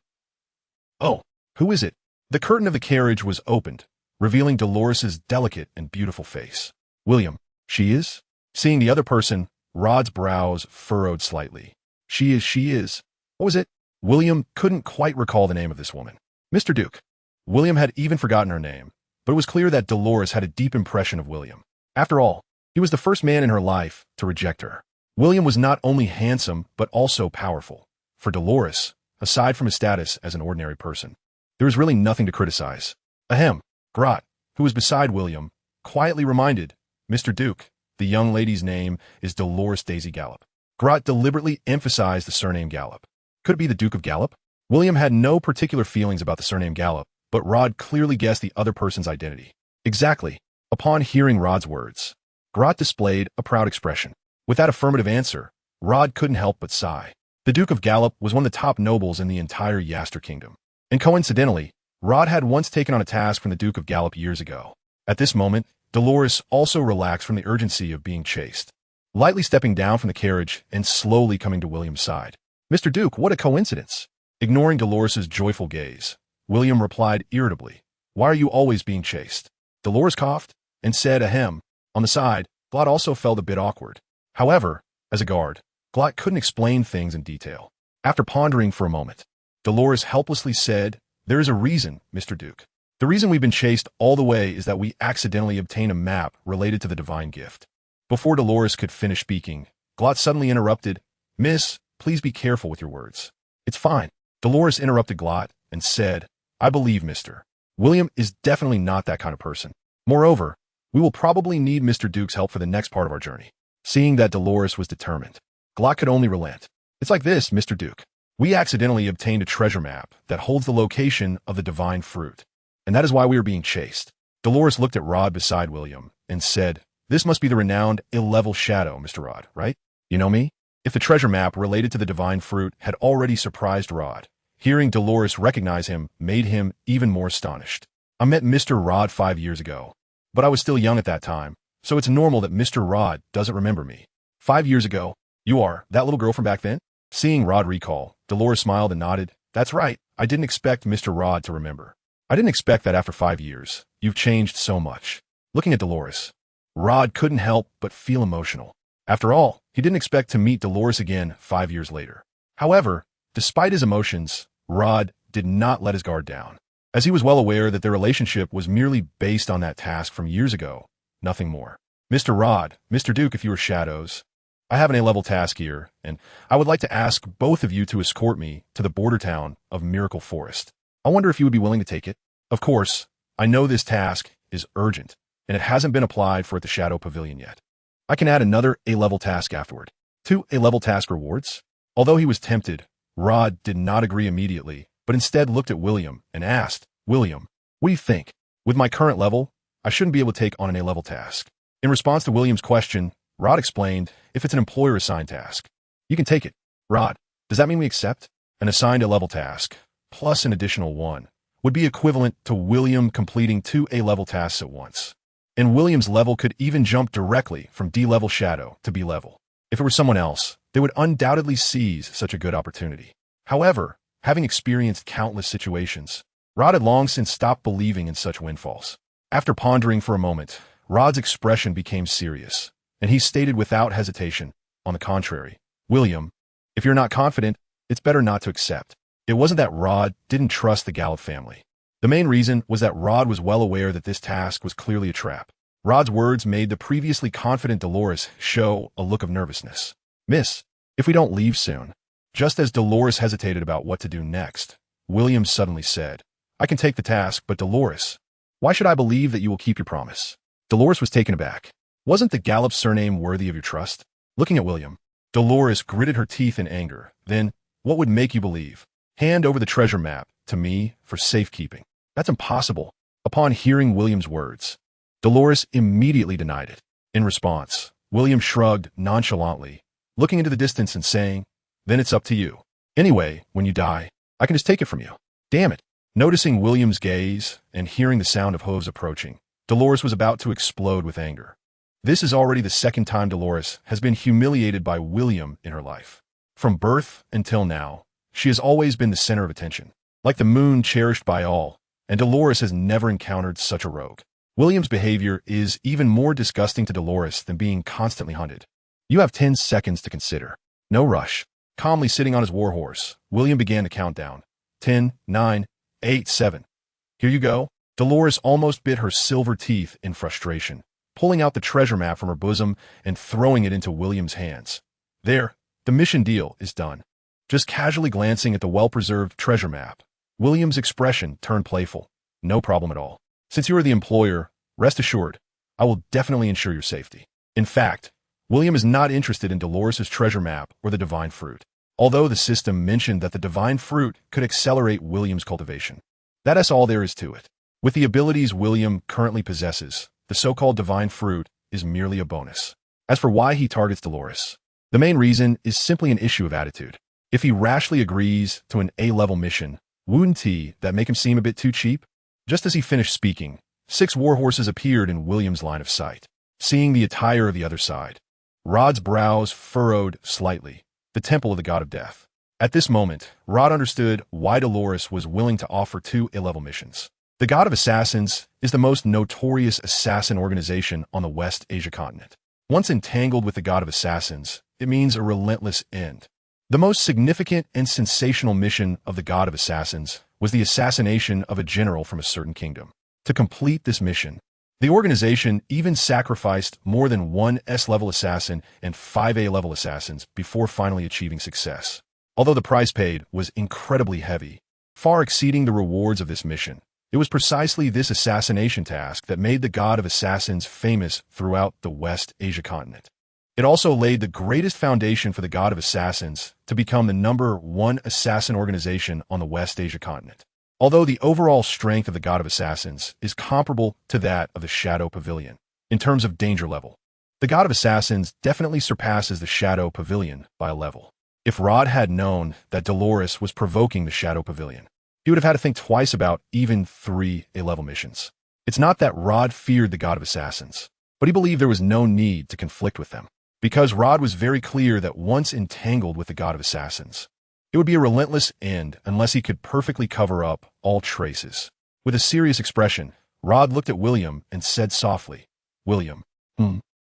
Oh, who is it? The curtain of the carriage was opened, revealing Dolores's delicate and beautiful face. William, she is? Seeing the other person, Rod's brows furrowed slightly. She is. What was it? William couldn't quite recall the name of this woman. Mr. Duke. William had even forgotten her name, but it was clear that Dolores had a deep impression of William. After all, he was the first man in her life to reject her. William was not only handsome, but also powerful. For Dolores, aside from his status as an ordinary person, there was really nothing to criticize. Ahem. Glot, who was beside William, quietly reminded, Mr. Duke, the young lady's name is Dolores Daisy Gallop. Glot deliberately emphasized the surname Gallop. Could it be the Duke of Gallop? William had no particular feelings about the surname Gallop, but Rod clearly guessed the other person's identity. Exactly. Upon hearing Rod's words, Glot displayed a proud expression. With that affirmative answer, Rod couldn't help but sigh. The Duke of Gallop was one of the top nobles in the entire Yaster Kingdom. And coincidentally, Rod had once taken on a task from the Duke of Gallop years ago. At this moment, Dolores also relaxed from the urgency of being chased, lightly stepping down from the carriage and slowly coming to William's side. Mr. Duke, what a coincidence. Ignoring Dolores's joyful gaze, William replied irritably, Why are you always being chased? Dolores coughed and said ahem. On the side, Glot also felt a bit awkward. However, as a guard, Glot couldn't explain things in detail. After pondering for a moment, Dolores helplessly said, There is a reason, Mr. Duke. The reason we've been chased all the way is that we accidentally obtained a map related to the divine gift. Before Dolores could finish speaking, Glot suddenly interrupted, Miss, please be careful with your words. It's fine. Dolores interrupted Glot and said, I believe Mr. William is definitely not that kind of person. Moreover, we will probably need Mr. Duke's help for the next part of our journey. Seeing that Dolores was determined, Glot could only relent. It's like this, Mr. Duke. We accidentally obtained a treasure map that holds the location of the divine fruit, and that is why we are being chased. Dolores looked at Rod beside William and said, This must be the renowned ill-level shadow, Mr. Rod, right? You know me? If the treasure map related to the divine fruit had already surprised Rod, hearing Dolores recognize him made him even more astonished. I met Mr. Rod 5 years ago, but I was still young at that time, so it's normal that Mr. Rod doesn't remember me. 5 years ago, you are that little girl from back then? Seeing Rod recall, Dolores smiled and nodded. That's right, I didn't expect Mr. Rod to remember. I didn't expect that after 5 years. You've changed so much. Looking at Dolores, Rod couldn't help but feel emotional. After all, he didn't expect to meet Dolores again 5 years later. However, despite his emotions, Rod did not let his guard down, as he was well aware that their relationship was merely based on that task from years ago, nothing more. Mr. Rod, Mr. Duke, if you are shadows, I have an A-level task here, and I would like to ask both of you to escort me to the border town of Miracle Forest. I wonder if you would be willing to take it. Of course, I know this task is urgent, and it hasn't been applied for at the Shadow Pavilion yet. I can add another A-level task afterward. 2 A-level task rewards? Although he was tempted, Rod did not agree immediately, but instead looked at William and asked, "William, what do you think? With my current level, I shouldn't be able to take on an A-level task." In response to William's question, Rod explained, "If it's an employer-assigned task, you can take it." "Rod, does that mean we accept?" An assigned A-level task, plus an additional one, would be equivalent to William completing 2 A-level tasks at once. And William's level could even jump directly from D-level shadow to B-level. If it were someone else, they would undoubtedly seize such a good opportunity. However, having experienced countless situations, Rod had long since stopped believing in such windfalls. After pondering for a moment, Rod's expression became serious, and he stated without hesitation, "On the contrary, William, if you're not confident, it's better not to accept." It wasn't that Rod didn't trust the Gallup family. The main reason was that Rod was well aware that this task was clearly a trap. Rod's words made the previously confident Dolores show a look of nervousness. "Miss, if we don't leave soon." Just as Dolores hesitated about what to do next, William suddenly said, "I can take the task, but Dolores, why should I believe that you will keep your promise?" Dolores was taken aback. Wasn't the Gallup surname worthy of your trust? Looking at William, Dolores gritted her teeth in anger. "Then, what would make you believe? Hand over the treasure map to me for safekeeping." "That's impossible." Upon hearing William's words, Dolores immediately denied it. In response, William shrugged nonchalantly, looking into the distance and saying, "Then it's up to you. Anyway, when you die, I can just take it from you." "Damn it." Noticing William's gaze and hearing the sound of hooves approaching, Dolores was about to explode with anger. This is already the second time Dolores has been humiliated by William in her life. From birth until now, she has always been the center of attention, like the moon cherished by all, and Dolores has never encountered such a rogue. William's behavior is even more disgusting to Dolores than being constantly hunted. "You have 10 seconds to consider. No rush." Calmly sitting on his warhorse, William began to count down. 10, 9, 8, 7. "Here you go." Dolores almost bit her silver teeth in frustration, pulling out the treasure map from her bosom and throwing it into William's hands. "There, the mission deal is done." Just casually glancing at the well-preserved treasure map, William's expression turned playful. "No problem at all. Since you are the employer, rest assured, I will definitely ensure your safety." In fact, William is not interested in Dolores' treasure map or the divine fruit, although the system mentioned that the divine fruit could accelerate William's cultivation. That's all there is to it. With the abilities William currently possesses, the so-called divine fruit is merely a bonus. As for why he targets Dolores, the main reason is simply an issue of attitude. If he rashly agrees to an A-level mission, wouldn't that make him seem a bit too cheap? Just as he finished speaking, 6 warhorses appeared in William's line of sight. Seeing the attire of the other side, Rod's brows furrowed slightly, the temple of the god of death. At this moment, Rod understood why Dolores was willing to offer 2 A-level missions. The God of Assassins is the most notorious assassin organization on the West Asia continent. Once entangled with the God of Assassins, it means a relentless end. The most significant and sensational mission of the God of Assassins was the assassination of a general from a certain kingdom. To complete this mission, the organization even sacrificed more than 1 S-level assassin and 5 A-level assassins before finally achieving success. Although the price paid was incredibly heavy, far exceeding the rewards of this mission, it was precisely this assassination task that made the God of Assassins famous throughout the West Asia continent. It also laid the greatest foundation for the God of Assassins to become the #1 assassin organization on the West Asia continent. Although the overall strength of the God of Assassins is comparable to that of the Shadow Pavilion, in terms of danger level, the God of Assassins definitely surpasses the Shadow Pavilion by a level. If Rod had known that Dolores was provoking the Shadow Pavilion, he would have had to think twice about even 3 A-level missions. It's not that Rod feared the God of Assassins, but he believed there was no need to conflict with them, because Rod was very clear that once entangled with the God of Assassins, it would be a relentless end unless he could perfectly cover up all traces. With a serious expression, Rod looked at William and said softly, "William,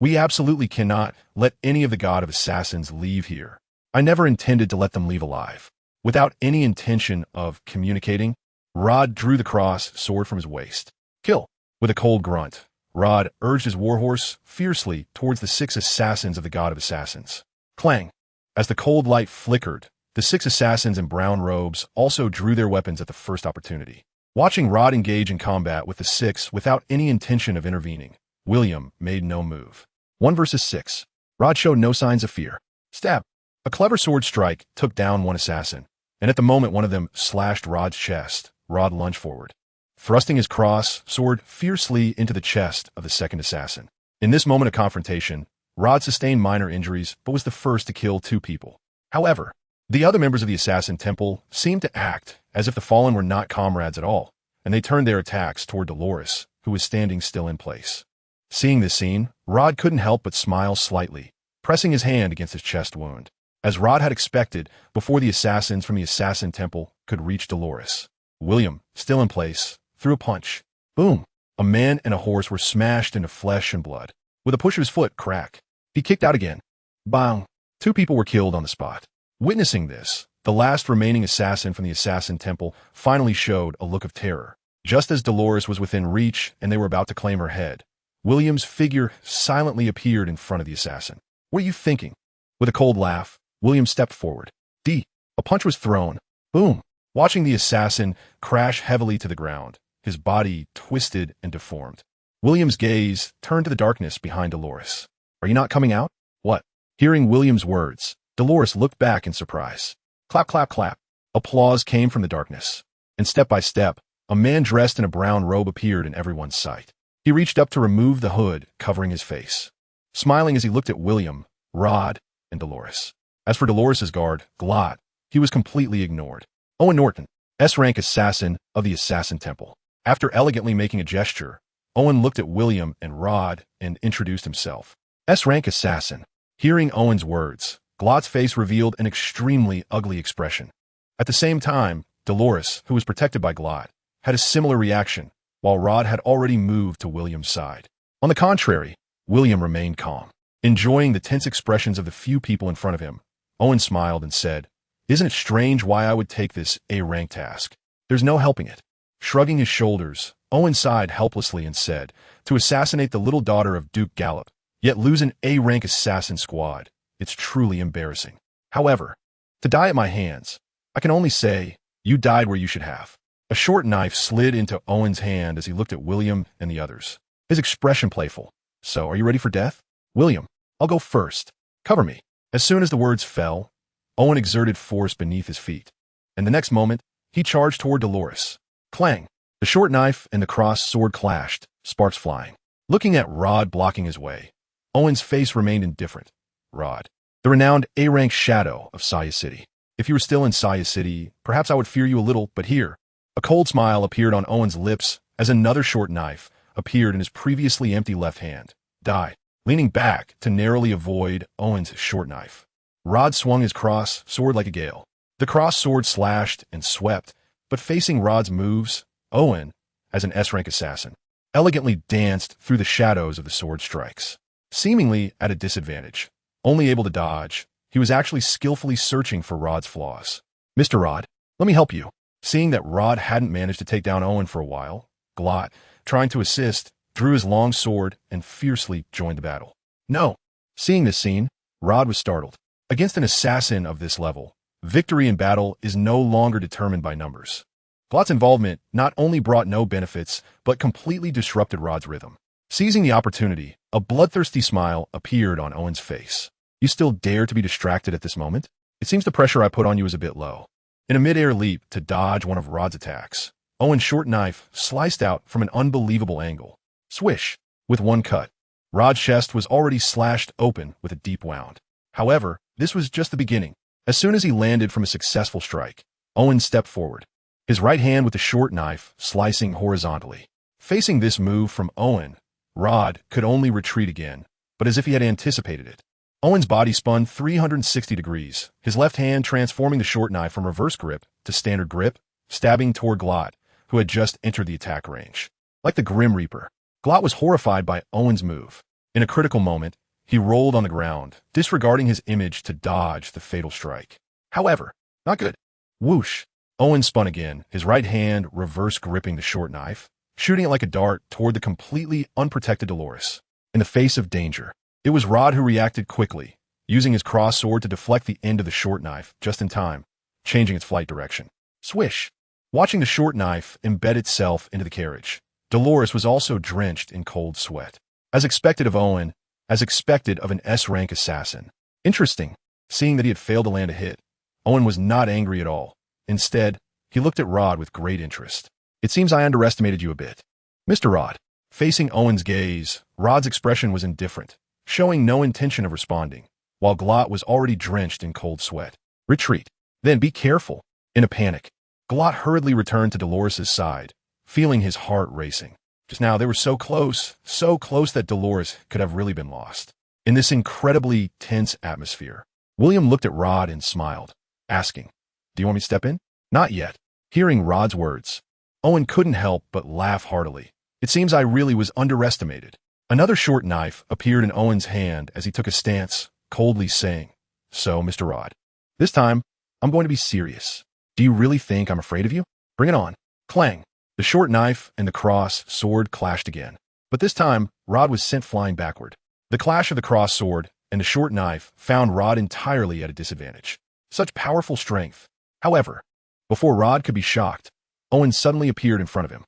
we absolutely cannot let any of the God of Assassins leave here. I never intended to let them leave alive." Without any intention of communicating, Rod drew the cross sword from his waist. "Kill." With a cold grunt, Rod urged his warhorse fiercely towards the 6 assassins of the God of Assassins. Clang! As the cold light flickered, the 6 assassins in brown robes also drew their weapons at the first opportunity. Watching Rod engage in combat with the 6 without any intention of intervening, William made no move. 1 versus 6. Rod showed no signs of fear. Stab! A clever sword strike took down one assassin, and at the moment one of them slashed Rod's chest, Rod lunged forward, thrusting his cross sword fiercely into the chest of the second assassin. In this moment of confrontation, Rod sustained minor injuries but was the first to kill 2 people. However, the other members of the Assassin Temple seemed to act as if the fallen were not comrades at all, and they turned their attacks toward Dolores, who was standing still in place. Seeing this scene, Rod couldn't help but smile slightly, pressing his hand against his chest wound. As Rod had expected, before the assassins from the Assassin Temple could reach Dolores, William, still in place, threw a punch. Boom! A man and a horse were smashed into flesh and blood. With a push of his foot, crack. He kicked out again. Bang! 2 people were killed on the spot. Witnessing this, the last remaining assassin from the Assassin Temple finally showed a look of terror. Just as Dolores was within reach and they were about to claim her head, William's figure silently appeared in front of the assassin. What are you thinking? With a cold laugh, William stepped forward. A punch was thrown. Boom! Watching the assassin crash heavily to the ground, his body twisted and deformed. William's gaze turned to the darkness behind Dolores. Are you not coming out? What? Hearing William's words, Dolores looked back in surprise. Clap, clap, clap. Applause came from the darkness. And step by step, a man dressed in a brown robe appeared in everyone's sight. He reached up to remove the hood covering his face, smiling as he looked at William, Rod, and Dolores. As for Dolores's guard, Glot, he was completely ignored. Owen Norton, S-rank assassin of the Assassin Temple. After elegantly making a gesture, Owen looked at William and Rod and introduced himself. S-rank assassin. Hearing Owen's words, Glot's face revealed an extremely ugly expression. At the same time, Dolores, who was protected by Glot, had a similar reaction, while Rod had already moved to William's side. On the contrary, William remained calm. Enjoying the tense expressions of the few people in front of him, Owen smiled and said, "Isn't it strange why I would take this A-rank task? There's no helping it." Shrugging his shoulders, Owen sighed helplessly and said, "To assassinate the little daughter of Duke Gallop, yet lose an A-rank assassin squad, it's truly embarrassing. However, to die at my hands, I can only say, you died where you should have." A short knife slid into Owen's hand as he looked at William and the others, his expression playful. "So, are you ready for death?" "William, I'll go first. Cover me." As soon as the words fell, Owen exerted force beneath his feet, and the next moment, he charged toward Dolores. Clang! The short knife and the crossed sword clashed, sparks flying. Looking at Rod blocking his way, Owen's face remained indifferent. Rod, the renowned A-rank shadow of Saya City. If you were still in Saya City, perhaps I would fear you a little, but here. A cold smile appeared on Owen's lips as another short knife appeared in his previously empty left hand. Die. Leaning back to narrowly avoid Owen's short knife, Rod swung his cross sword like a gale. The cross sword slashed and swept, but facing Rod's moves, Owen, as an S-rank assassin, elegantly danced through the shadows of the sword strikes. Seemingly at a disadvantage, only able to dodge, he was actually skillfully searching for Rod's flaws. "Mr. Rod, let me help you." Seeing that Rod hadn't managed to take down Owen for a while, Glot, trying to assist, drew his long sword and fiercely joined the battle. "No." Seeing this scene, Rod was startled. Against an assassin of this level, victory in battle is no longer determined by numbers. Glot's involvement not only brought no benefits, but completely disrupted Rod's rhythm. Seizing the opportunity, a bloodthirsty smile appeared on Owen's face. "You still dare to be distracted at this moment? It seems the pressure I put on you is a bit low." In a mid-air leap to dodge one of Rod's attacks, Owen's short knife sliced out from an unbelievable angle. Swish! With one cut, Rod's chest was already slashed open with a deep wound. However, this was just the beginning. As soon as he landed from a successful strike, Owen stepped forward, his right hand with the short knife slicing horizontally. Facing this move from Owen, Rod could only retreat again, but as if he had anticipated it. Owen's body spun 360 degrees, his left hand transforming the short knife from reverse grip to standard grip, stabbing toward Glot, who had just entered the attack range. Like the Grim Reaper, Glot was horrified by Owen's move. In a critical moment, he rolled on the ground, disregarding his image to dodge the fatal strike. However, not good. Whoosh! Owen spun again, his right hand reverse gripping the short knife, shooting it like a dart toward the completely unprotected Dolores. In the face of danger, it was Rod who reacted quickly, using his cross sword to deflect the end of the short knife just in time, changing its flight direction. Swish! Watching the short knife embed itself into the carriage, Dolores was also drenched in cold sweat. As expected of Owen, as expected of an S-rank assassin. Interesting. Seeing that he had failed to land a hit, Owen was not angry at all. Instead, he looked at Rod with great interest. It seems I underestimated you a bit. Mr. Rod. Facing Owen's gaze, Rod's expression was indifferent, showing no intention of responding, while Glot was already drenched in cold sweat. Retreat. Then be careful. In a panic, Glot hurriedly returned to Dolores' side, feeling his heart racing. Just now they were so close that Dolores could have really been lost. In this incredibly tense atmosphere, William looked at Rod and smiled, asking, "Do you want me to step in?" "Not yet." Hearing Rod's words, Owen couldn't help but laugh heartily. "It seems I really was underestimated." Another short knife appeared in Owen's hand as he took a stance, coldly saying, "So, Mr. Rod, this time, I'm going to be serious. Do you really think I'm afraid of you? Bring it on." Clang. The short knife and the cross sword clashed again. But this time, Rod was sent flying backward. The clash of the cross sword and the short knife found Rod entirely at a disadvantage. Such powerful strength. However, before Rod could be shocked, Owen suddenly appeared in front of him.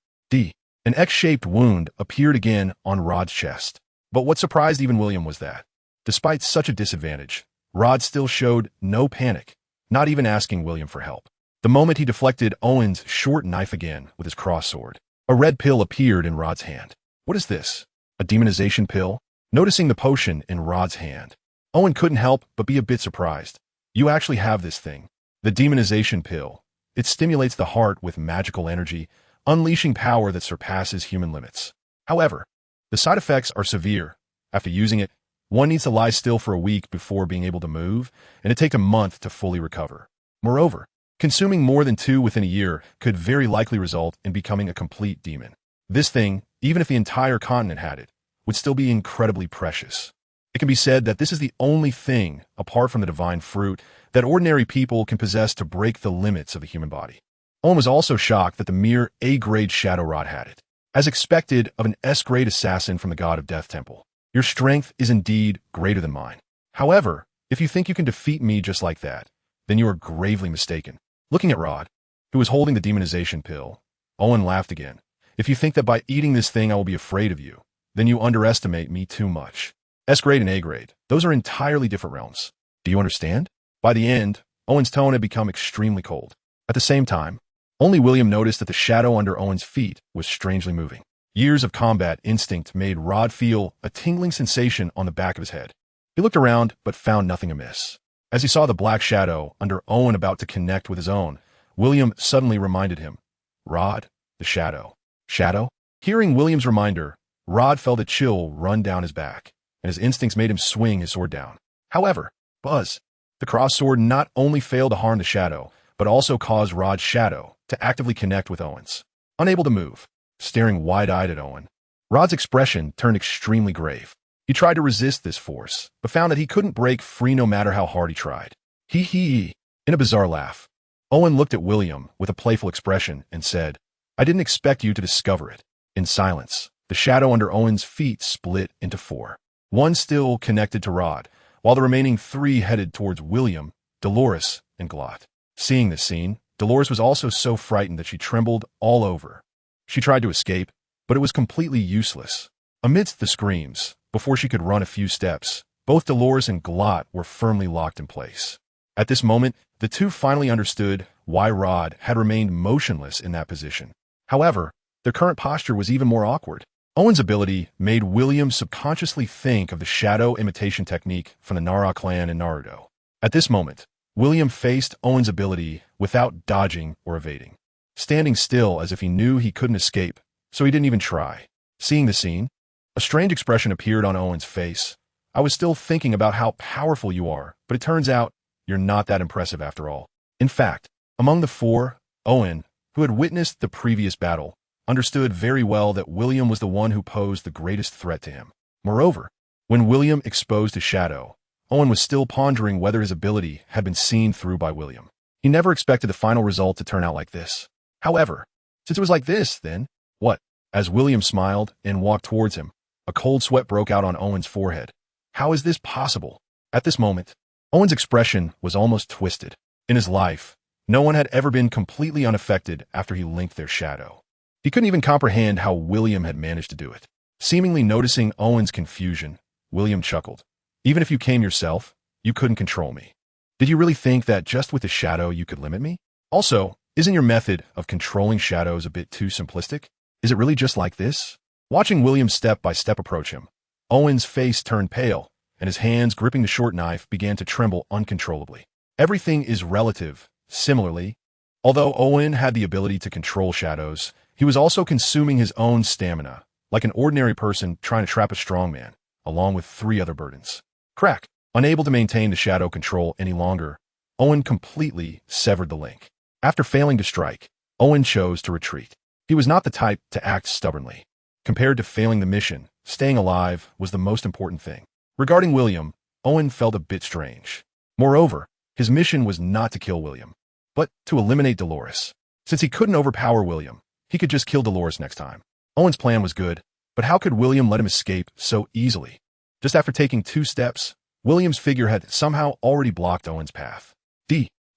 An X-shaped wound appeared again on Rod's chest. But what surprised even William was that, despite such a disadvantage, Rod still showed no panic, not even asking William for help. The moment he deflected Owen's short knife again with his cross sword, a red pill appeared in Rod's hand. "What is this? A demonization pill?" Noticing the potion in Rod's hand, Owen couldn't help but be a bit surprised. "You actually have this thing. The demonization pill. It stimulates the heart with magical energy, unleashing power that surpasses human limits. However, the side effects are severe. After using it, one needs to lie still for a week before being able to move, and it takes a month to fully recover. Moreover, consuming more than 2 within a year could very likely result in becoming a complete demon. This thing, even if the entire continent had it, would still be incredibly precious. It can be said that this is the only thing, apart from the divine fruit, that ordinary people can possess to break the limits of the human body." Owen was also shocked that the mere A-grade Shadow Rod had it. As expected of an S-grade assassin from the God of Death Temple, "Your strength is indeed greater than mine. However, if you think you can defeat me just like that, then you are gravely mistaken." Looking at Rod, who was holding the demonization pill, Owen laughed again. "If you think that by eating this thing I will be afraid of you, then you underestimate me too much. S-grade and A-grade, those are entirely different realms. Do you understand?" By the end, Owen's tone had become extremely cold. At the same time, only William noticed that the shadow under Owen's feet was strangely moving. Years of combat instinct made Rod feel a tingling sensation on the back of his head. He looked around but found nothing amiss. As he saw the black shadow under Owen about to connect with his own, William suddenly reminded him, "Rod, the shadow." "Shadow?" Hearing William's reminder, Rod felt a chill run down his back, and his instincts made him swing his sword down. However, buzz! The cross sword not only failed to harm the shadow, but also caused Rod's shadow to actively connect with Owen's. Unable to move, staring wide-eyed at Owen, Rod's expression turned extremely grave. He tried to resist this force, but found that he couldn't break free no matter how hard he tried. Hee. In a bizarre laugh, Owen looked at William with a playful expression and said, "I didn't expect you to discover it." In silence, the shadow under Owen's feet split into 4. One still connected to Rod, while the remaining 3 headed towards William, Dolores, and Glot. Seeing this scene, Dolores was also so frightened that she trembled all over. She tried to escape, but it was completely useless. Amidst the screams, before she could run a few steps, both Dolores and Glot were firmly locked in place. At this moment, the two finally understood why Rod had remained motionless in that position. However, their current posture was even more awkward. Owen's ability made William subconsciously think of the shadow imitation technique from the Nara clan in Naruto. At this moment, William faced Owen's ability without dodging or evading, standing still as if he knew he couldn't escape, so he didn't even try. Seeing the scene, a strange expression appeared on Owen's face. "I was still thinking about how powerful you are, but it turns out you're not that impressive after all." In fact, among the 4, Owen, who had witnessed the previous battle, understood very well that William was the one who posed the greatest threat to him. Moreover, when William exposed his shadow, Owen was still pondering whether his ability had been seen through by William. He never expected the final result to turn out like this. However, since it was like this, then what? As William smiled and walked towards him, a cold sweat broke out on Owen's forehead. How is this possible? At this moment, Owen's expression was almost twisted. In his life, no one had ever been completely unaffected after he linked their shadow. He couldn't even comprehend how William had managed to do it. Seemingly noticing Owen's confusion, William chuckled. "Even if you came yourself, you couldn't control me. Did you really think that just with the shadow you could limit me?" Also, isn't your method of controlling shadows a bit too simplistic? Is it really just like this? Watching William step-by-step approach him, Owen's face turned pale, and his hands gripping the short knife began to tremble uncontrollably. Everything is relative. Similarly, although Owen had the ability to control shadows, he was also consuming his own stamina, like an ordinary person trying to trap a strong man, along with 3 other burdens. Crack. Unable to maintain the shadow control any longer, Owen completely severed the link. After failing to strike, Owen chose to retreat. He was not the type to act stubbornly. Compared to failing the mission, staying alive was the most important thing. Regarding William, Owen felt a bit strange. Moreover, his mission was not to kill William, but to eliminate Dolores. Since he couldn't overpower William, he could just kill Dolores next time. Owen's plan was good, but how could William let him escape so easily? Just after taking 2 steps, William's figure had somehow already blocked Owen's path.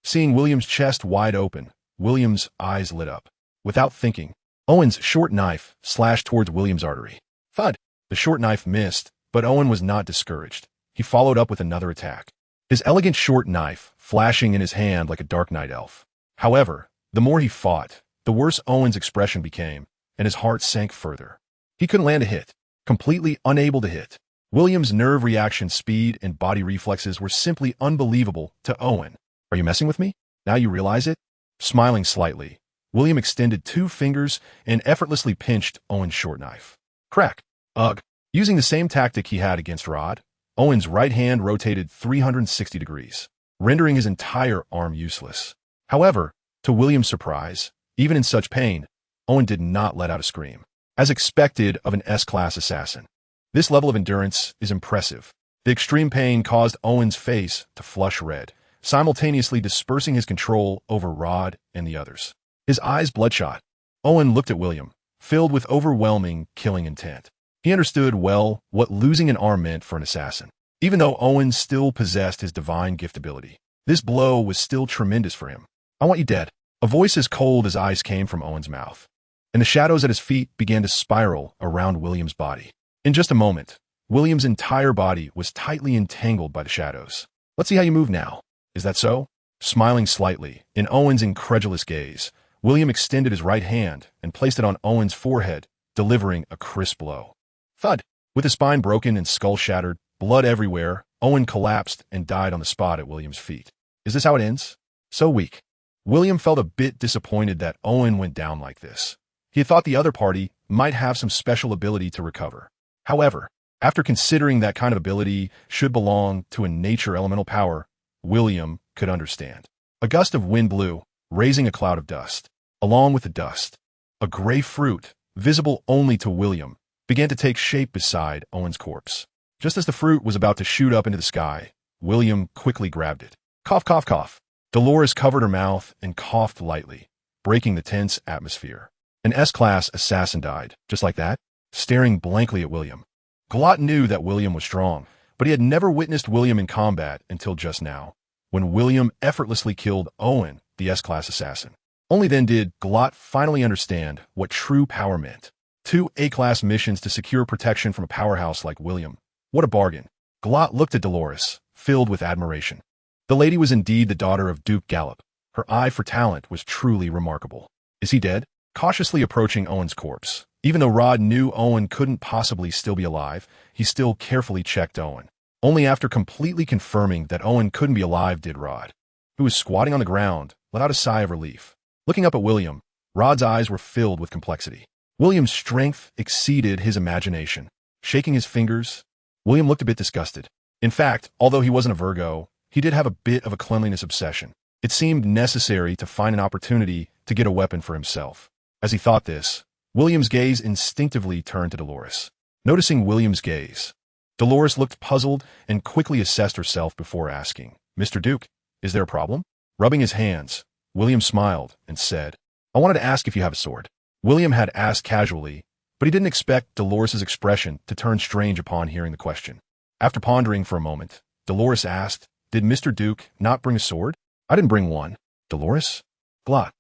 Seeing William's chest wide open, William's eyes lit up. Without thinking, Owen's short knife slashed towards William's artery. Thud! The short knife missed, but Owen was not discouraged. He followed up with another attack, his elegant short knife flashing in his hand like a dark night elf. However, the more he fought, the worse Owen's expression became, and his heart sank further. He couldn't land a hit, completely unable to hit. William's nerve reaction speed and body reflexes were simply unbelievable to Owen. Are you messing with me? Now you realize it? Smiling slightly, William extended 2 fingers and effortlessly pinched Owen's short knife. Crack. Ugh. Using the same tactic he had against Rod, Owen's right hand rotated 360 degrees, rendering his entire arm useless. However, to William's surprise, even in such pain, Owen did not let out a scream. As expected of an S-class assassin, this level of endurance is impressive. The extreme pain caused Owen's face to flush red, simultaneously dispersing his control over Rod and the others. His eyes bloodshot, Owen looked at William, filled with overwhelming killing intent. He understood well what losing an arm meant for an assassin. Even though Owen still possessed his divine gift ability, this blow was still tremendous for him. I want you dead. A voice as cold as ice came from Owen's mouth, and the shadows at his feet began to spiral around William's body. In just a moment, William's entire body was tightly entangled by the shadows. Let's see how you move now. Is that so? Smiling slightly, in Owen's incredulous gaze, William extended his right hand and placed it on Owen's forehead, delivering a crisp blow. Thud! With his spine broken and skull shattered, blood everywhere, Owen collapsed and died on the spot at William's feet. Is this how it ends? So weak. William felt a bit disappointed that Owen went down like this. He had thought the other party might have some special ability to recover. However, after considering that kind of ability should belong to a nature elemental power, William could understand. A gust of wind blew, raising a cloud of dust. Along with the dust, a gray fruit, visible only to William, began to take shape beside Owen's corpse. Just as the fruit was about to shoot up into the sky, William quickly grabbed it. Cough, cough, cough. Dolores covered her mouth and coughed lightly, breaking the tense atmosphere. An S-class assassin died, just like that, staring blankly at William. Glot knew that William was strong, but he had never witnessed William in combat until just now, when William effortlessly killed Owen, the S-class assassin. Only then did Glot finally understand what true power meant. 2 A-class missions to secure protection from a powerhouse like William. What a bargain. Glot looked at Dolores, filled with admiration. The lady was indeed the daughter of Duke Gallop. Her eye for talent was truly remarkable. Is he dead? Cautiously approaching Owen's corpse. Even though Rod knew Owen couldn't possibly still be alive, he still carefully checked Owen. Only after completely confirming that Owen couldn't be alive did Rod, who was squatting on the ground, let out a sigh of relief. Looking up at William, Rod's eyes were filled with complexity. William's strength exceeded his imagination. Shaking his fingers, William looked a bit disgusted. In fact, although he wasn't a Virgo, he did have a bit of a cleanliness obsession. It seemed necessary to find an opportunity to get a weapon for himself. As he thought this, William's gaze instinctively turned to Dolores. Noticing William's gaze, Dolores looked puzzled and quickly assessed herself before asking, "Mr. Duke, is there a problem?" Rubbing his hands, William smiled and said, "I wanted to ask if you have a sword." William had asked casually, but he didn't expect Dolores' expression to turn strange upon hearing the question. After pondering for a moment, Dolores asked, "Did Mr. Duke not bring a sword?" "I didn't bring one." "Dolores?" "Glot."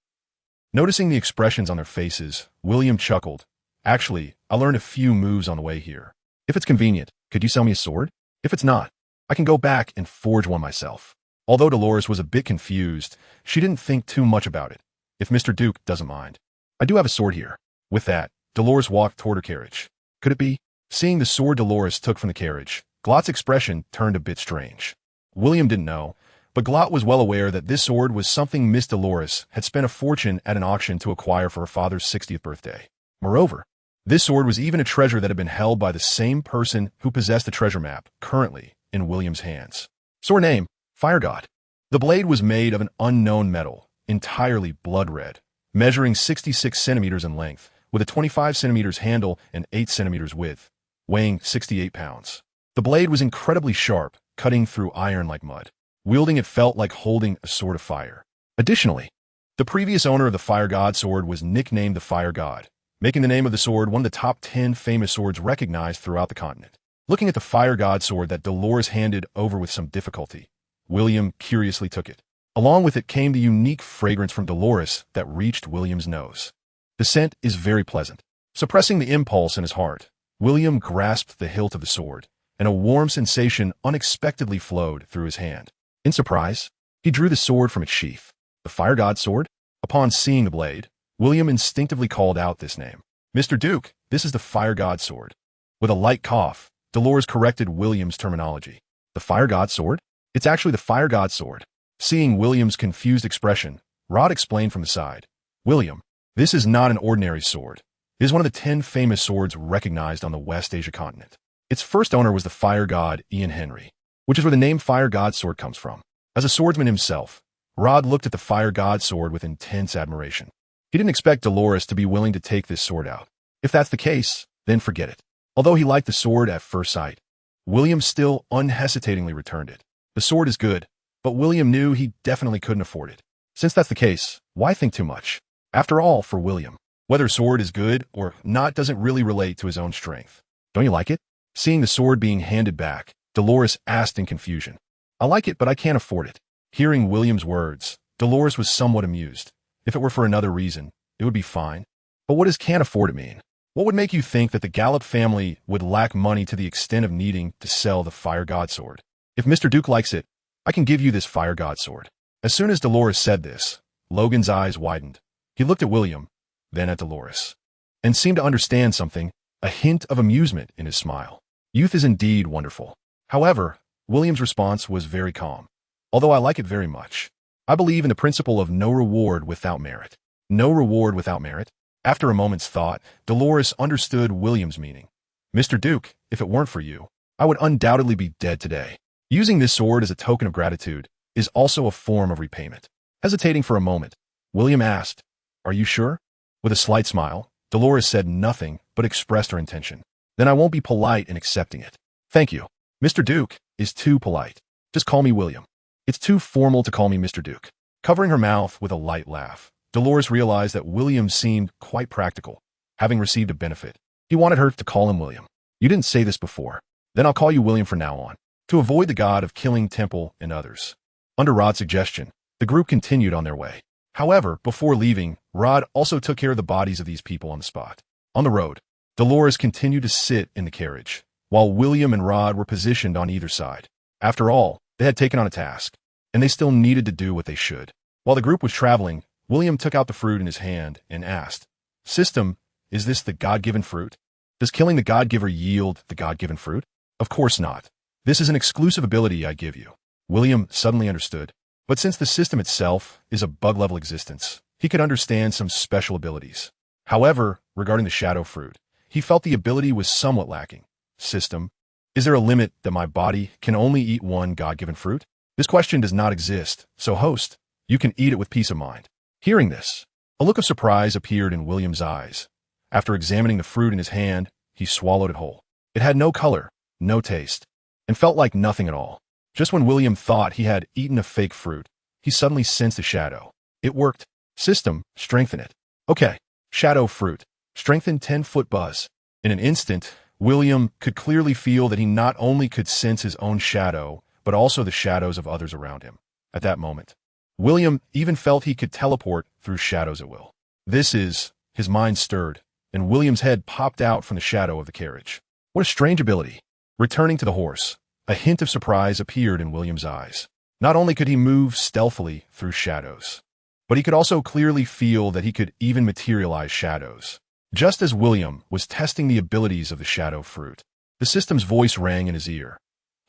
Noticing the expressions on their faces, William chuckled. "Actually, I learned a few moves on the way here. If it's convenient, could you sell me a sword? If it's not, I can go back and forge one myself." Although Dolores was a bit confused, she didn't think too much about it. If Mr. Duke doesn't mind. I do have a sword here. With that, Dolores walked toward her carriage. Could it be? Seeing the sword Dolores took from the carriage, Glot's expression turned a bit strange. William didn't know, but Glot was well aware that this sword was something Miss Dolores had spent a fortune at an auction to acquire for her father's 60th birthday. Moreover, this sword was even a treasure that had been held by the same person who possessed the treasure map, currently in William's hands. Sword name, Fire God. The blade was made of an unknown metal, entirely blood red, measuring 66 centimeters in length, with a 25 centimeters handle and 8 centimeters width, weighing 68 pounds. The blade was incredibly sharp, cutting through iron like mud. Wielding it felt like holding a sword of fire. Additionally, the previous owner of the Fire God sword was nicknamed the Fire God, making the name of the sword one of the top 10 famous swords recognized throughout the continent. Looking at the Fire God sword that Dolores handed over with some difficulty, William curiously took it. Along with it came the unique fragrance from Dolores that reached William's nose. The scent is very pleasant. Suppressing the impulse in his heart, William grasped the hilt of the sword, and a warm sensation unexpectedly flowed through his hand. In surprise, he drew the sword from its sheath. The Fire God sword? Upon seeing the blade, William instinctively called out this name. Mr. Duke, this is the Fire God sword. With a light cough, Dolores corrected William's terminology. The Fire God sword? It's actually the Fire God sword. Seeing William's confused expression, Rod explained from the side. William, this is not an ordinary sword. It is one of the 10 famous swords recognized on the West Asia continent. Its first owner was the Fire God Ian Henry, which is where the name Fire God sword comes from. As a swordsman himself, Rod looked at the Fire God sword with intense admiration. He didn't expect Dolores to be willing to take this sword out. If that's the case, then forget it. Although he liked the sword at first sight, William still unhesitatingly returned it. The sword is good, but William knew he definitely couldn't afford it. Since that's the case, why think too much? After all, for William, whether a sword is good or not doesn't really relate to his own strength. Don't you like it? Seeing the sword being handed back, Dolores asked in confusion. I like it, but I can't afford it. Hearing William's words, Dolores was somewhat amused. If it were for another reason, it would be fine. But what does can't afford it mean? What would make you think that the Gallup family would lack money to the extent of needing to sell the Fire God sword? If Mr. Duke likes it, I can give you this Fire God sword. As soon as Dolores said this, Logan's eyes widened. He looked at William, then at Dolores, and seemed to understand something, a hint of amusement in his smile. Youth is indeed wonderful. However, William's response was very calm. Although I like it very much, I believe in the principle of no reward without merit. No reward without merit? After a moment's thought, Dolores understood William's meaning. Mr. Duke, if it weren't for you, I would undoubtedly be dead today. Using this sword as a token of gratitude is also a form of repayment. Hesitating for a moment, William asked, Are you sure? With a slight smile, Dolores said nothing but expressed her intention. Then I won't be polite in accepting it. Thank you. Mr. Duke is too polite. Just call me William. It's too formal to call me Mr. Duke. Covering her mouth with a light laugh, Dolores realized that William seemed quite practical, having received a benefit. He wanted her to call him William. You didn't say this before. Then I'll call you William from now on, to avoid the god of killing Temple and others. Under Rod's suggestion, the group continued on their way. However, before leaving, Rod also took care of the bodies of these people on the spot. On the road, Dolores continued to sit in the carriage, while William and Rod were positioned on either side. After all, they had taken on a task, and they still needed to do what they should. While the group was traveling, William took out the fruit in his hand and asked, System, is this the God-given fruit? Does killing the God-giver yield the God-given fruit? Of course not. This is an exclusive ability I give you. William suddenly understood. But since the system itself is a bug-level existence, he could understand some special abilities. However, regarding the shadow fruit, he felt the ability was somewhat lacking. System, is there a limit that my body can only eat one God-given fruit? This question does not exist, so host, you can eat it with peace of mind. Hearing this, a look of surprise appeared in William's eyes. After examining the fruit in his hand, he swallowed it whole. It had no color, no taste, and felt like nothing at all. Just when William thought he had eaten a fake fruit, he suddenly sensed a shadow. It worked. System, strengthen it. Okay, shadow fruit. Strengthen 10-foot buzz. In an instant, William could clearly feel that he not only could sense his own shadow, but also the shadows of others around him. At that moment, William even felt he could teleport through shadows at will. His mind stirred, and William's head popped out from the shadow of the carriage. What a strange ability. Returning to the horse, a hint of surprise appeared in William's eyes. Not only could he move stealthily through shadows, but he could also clearly feel that he could even materialize shadows. Just as William was testing the abilities of the shadow fruit, the system's voice rang in his ear.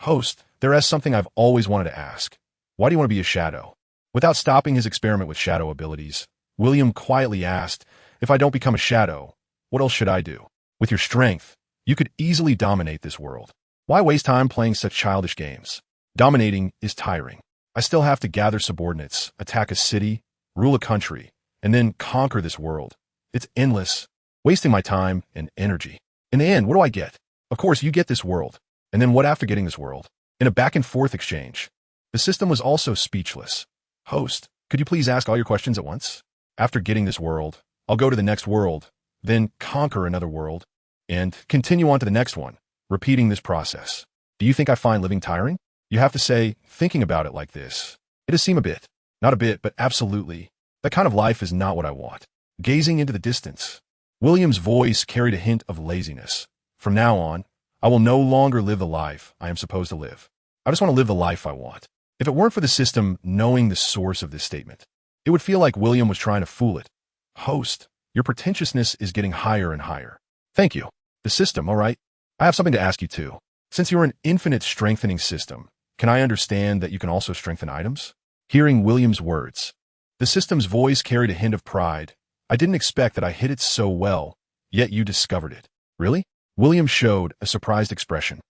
Host, there is something I've always wanted to ask. Why do you want to be a shadow? Without stopping his experiment with shadow abilities, William quietly asked, if I don't become a shadow, what else should I do? With your strength, you could easily dominate this world. Why waste time playing such childish games? Dominating is tiring. I still have to gather subordinates, attack a city, rule a country, and then conquer this world. It's endless, wasting my time and energy. In the end, what do I get? Of course, you get this world. And then what after getting this world? In a back-and-forth exchange. The system was also speechless. Host, could you please ask all your questions at once? After getting this world, I'll go to the next world, then conquer another world, and continue on to the next one, repeating this process. Do you think I find living tiring? You have to say, thinking about it like this. It does seem a bit. Not a bit, but absolutely. That kind of life is not what I want. Gazing into the distance. William's voice carried a hint of laziness. From now on, I will no longer live the life I am supposed to live. I just want to live the life I want. If it weren't for the system knowing the source of this statement, it would feel like William was trying to fool it. Host, your pretentiousness is getting higher and higher. Thank you. The system, all right? I have something to ask you too. Since you're an infinite strengthening system, can I understand that you can also strengthen items? Hearing William's words, the system's voice carried a hint of pride. I didn't expect that I hit it so well, yet you discovered it. Really? William showed a surprised expression.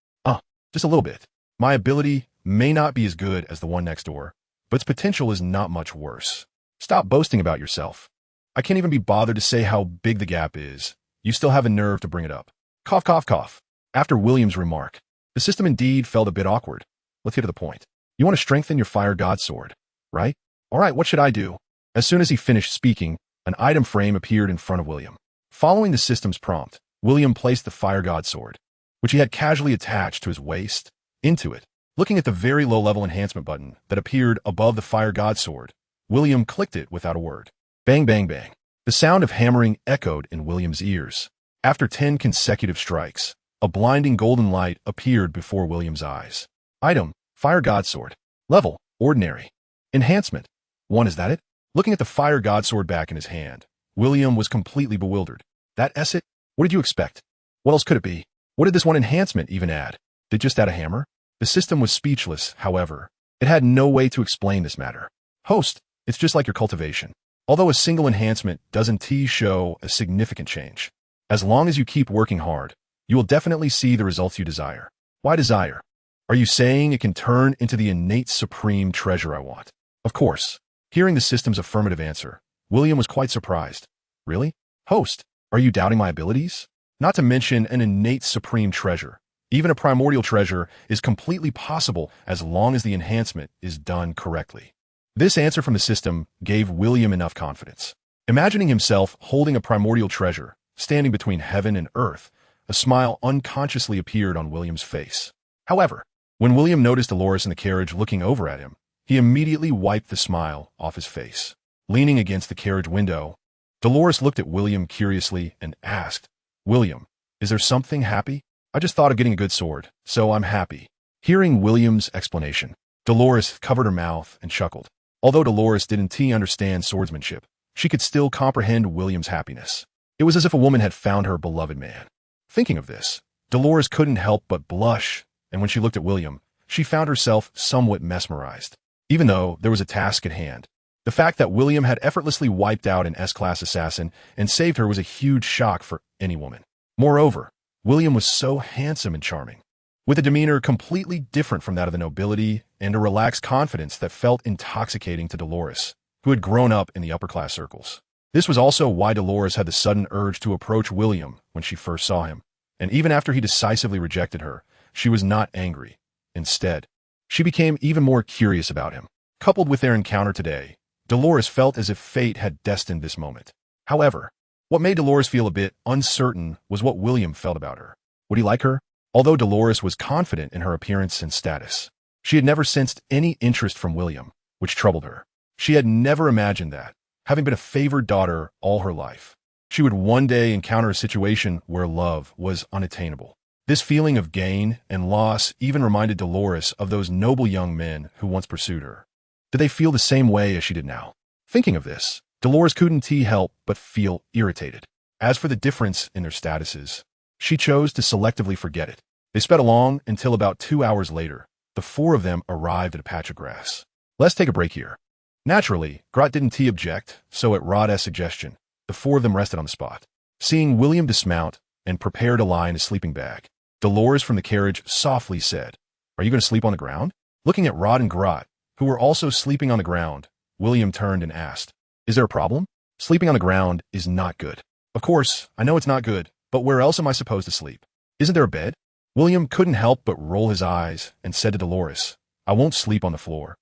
Just a little bit. My ability may not be as good as the one next door, but its potential is not much worse. Stop boasting about yourself. I can't even be bothered to say how big the gap is. You still have a nerve to bring it up. Cough, cough, cough. After William's remark, the system indeed felt a bit awkward. Let's get to the point. You want to strengthen your fire god sword, right? All right, what should I do? As soon as he finished speaking, an item frame appeared in front of William. Following the system's prompt, William placed the fire god sword, which he had casually attached to his waist, into it. Looking at the very low-level enhancement button that appeared above the fire god sword, William clicked it without a word. Bang, bang, bang. The sound of hammering echoed in William's ears. After 10 consecutive strikes, a blinding golden light appeared before William's eyes. Item, fire god sword. Level, ordinary. Enhancement, 1. Is that it? Looking at the fire god sword back in his hand, William was completely bewildered. That's it? What did you expect? What else could it be? What did this one enhancement even add? Did it just add a hammer? The system was speechless, however. It had no way to explain this matter. Host, it's just like your cultivation. Although a single enhancement doesn't show a significant change. As long as you keep working hard, you will definitely see the results you desire. Why desire? Are you saying it can turn into the innate supreme treasure I want? Of course. Hearing the system's affirmative answer, William was quite surprised. Really? Host, are you doubting my abilities? Not to mention an innate supreme treasure. Even a primordial treasure is completely possible as long as the enhancement is done correctly. This answer from the system gave William enough confidence. Imagining himself holding a primordial treasure, standing between heaven and earth, a smile unconsciously appeared on William's face. However, when William noticed Dolores in the carriage looking over at him, he immediately wiped the smile off his face. Leaning against the carriage window, Dolores looked at William curiously and asked, William, is there something happy? I just thought of getting a good sword, so I'm happy. Hearing William's explanation, Dolores covered her mouth and chuckled. Although Dolores didn't understand swordsmanship, she could still comprehend William's happiness. It was as if a woman had found her beloved man. Thinking of this, Dolores couldn't help but blush, and when she looked at William, she found herself somewhat mesmerized. Even though there was a task at hand, the fact that William had effortlessly wiped out an S-class assassin and saved her was a huge shock for any woman. Moreover, William was so handsome and charming, with a demeanor completely different from that of the nobility and a relaxed confidence that felt intoxicating to Dolores, who had grown up in the upper-class circles. This was also why Dolores had the sudden urge to approach William when she first saw him, and even after he decisively rejected her, she was not angry. Instead, she became even more curious about him. Coupled with their encounter today, Dolores felt as if fate had destined this moment. However, what made Dolores feel a bit uncertain was what William felt about her. Would he like her? Although Dolores was confident in her appearance and status, she had never sensed any interest from William, which troubled her. She had never imagined that, having been a favored daughter all her life, she would one day encounter a situation where love was unattainable. This feeling of gain and loss even reminded Dolores of those noble young men who once pursued her. Did they feel the same way as she did now? Thinking of this, Dolores couldn't help but feel irritated. As for the difference in their statuses, she chose to selectively forget it. They sped along until about 2 hours later, the four of them arrived at a patch of grass. Let's take a break here. Naturally, Grot didn't object, so at Rod's suggestion, the four of them rested on the spot. Seeing William dismount and prepare to lie in his sleeping bag, Dolores from the carriage softly said, "Are you going to sleep on the ground?" Looking at Rod and Grot, who were also sleeping on the ground, William turned and asked, "Is there a problem? Sleeping on the ground is not good." "Of course, I know it's not good, but where else am I supposed to sleep? Isn't there a bed?" William couldn't help but roll his eyes and said to Dolores, "I won't sleep on the floor.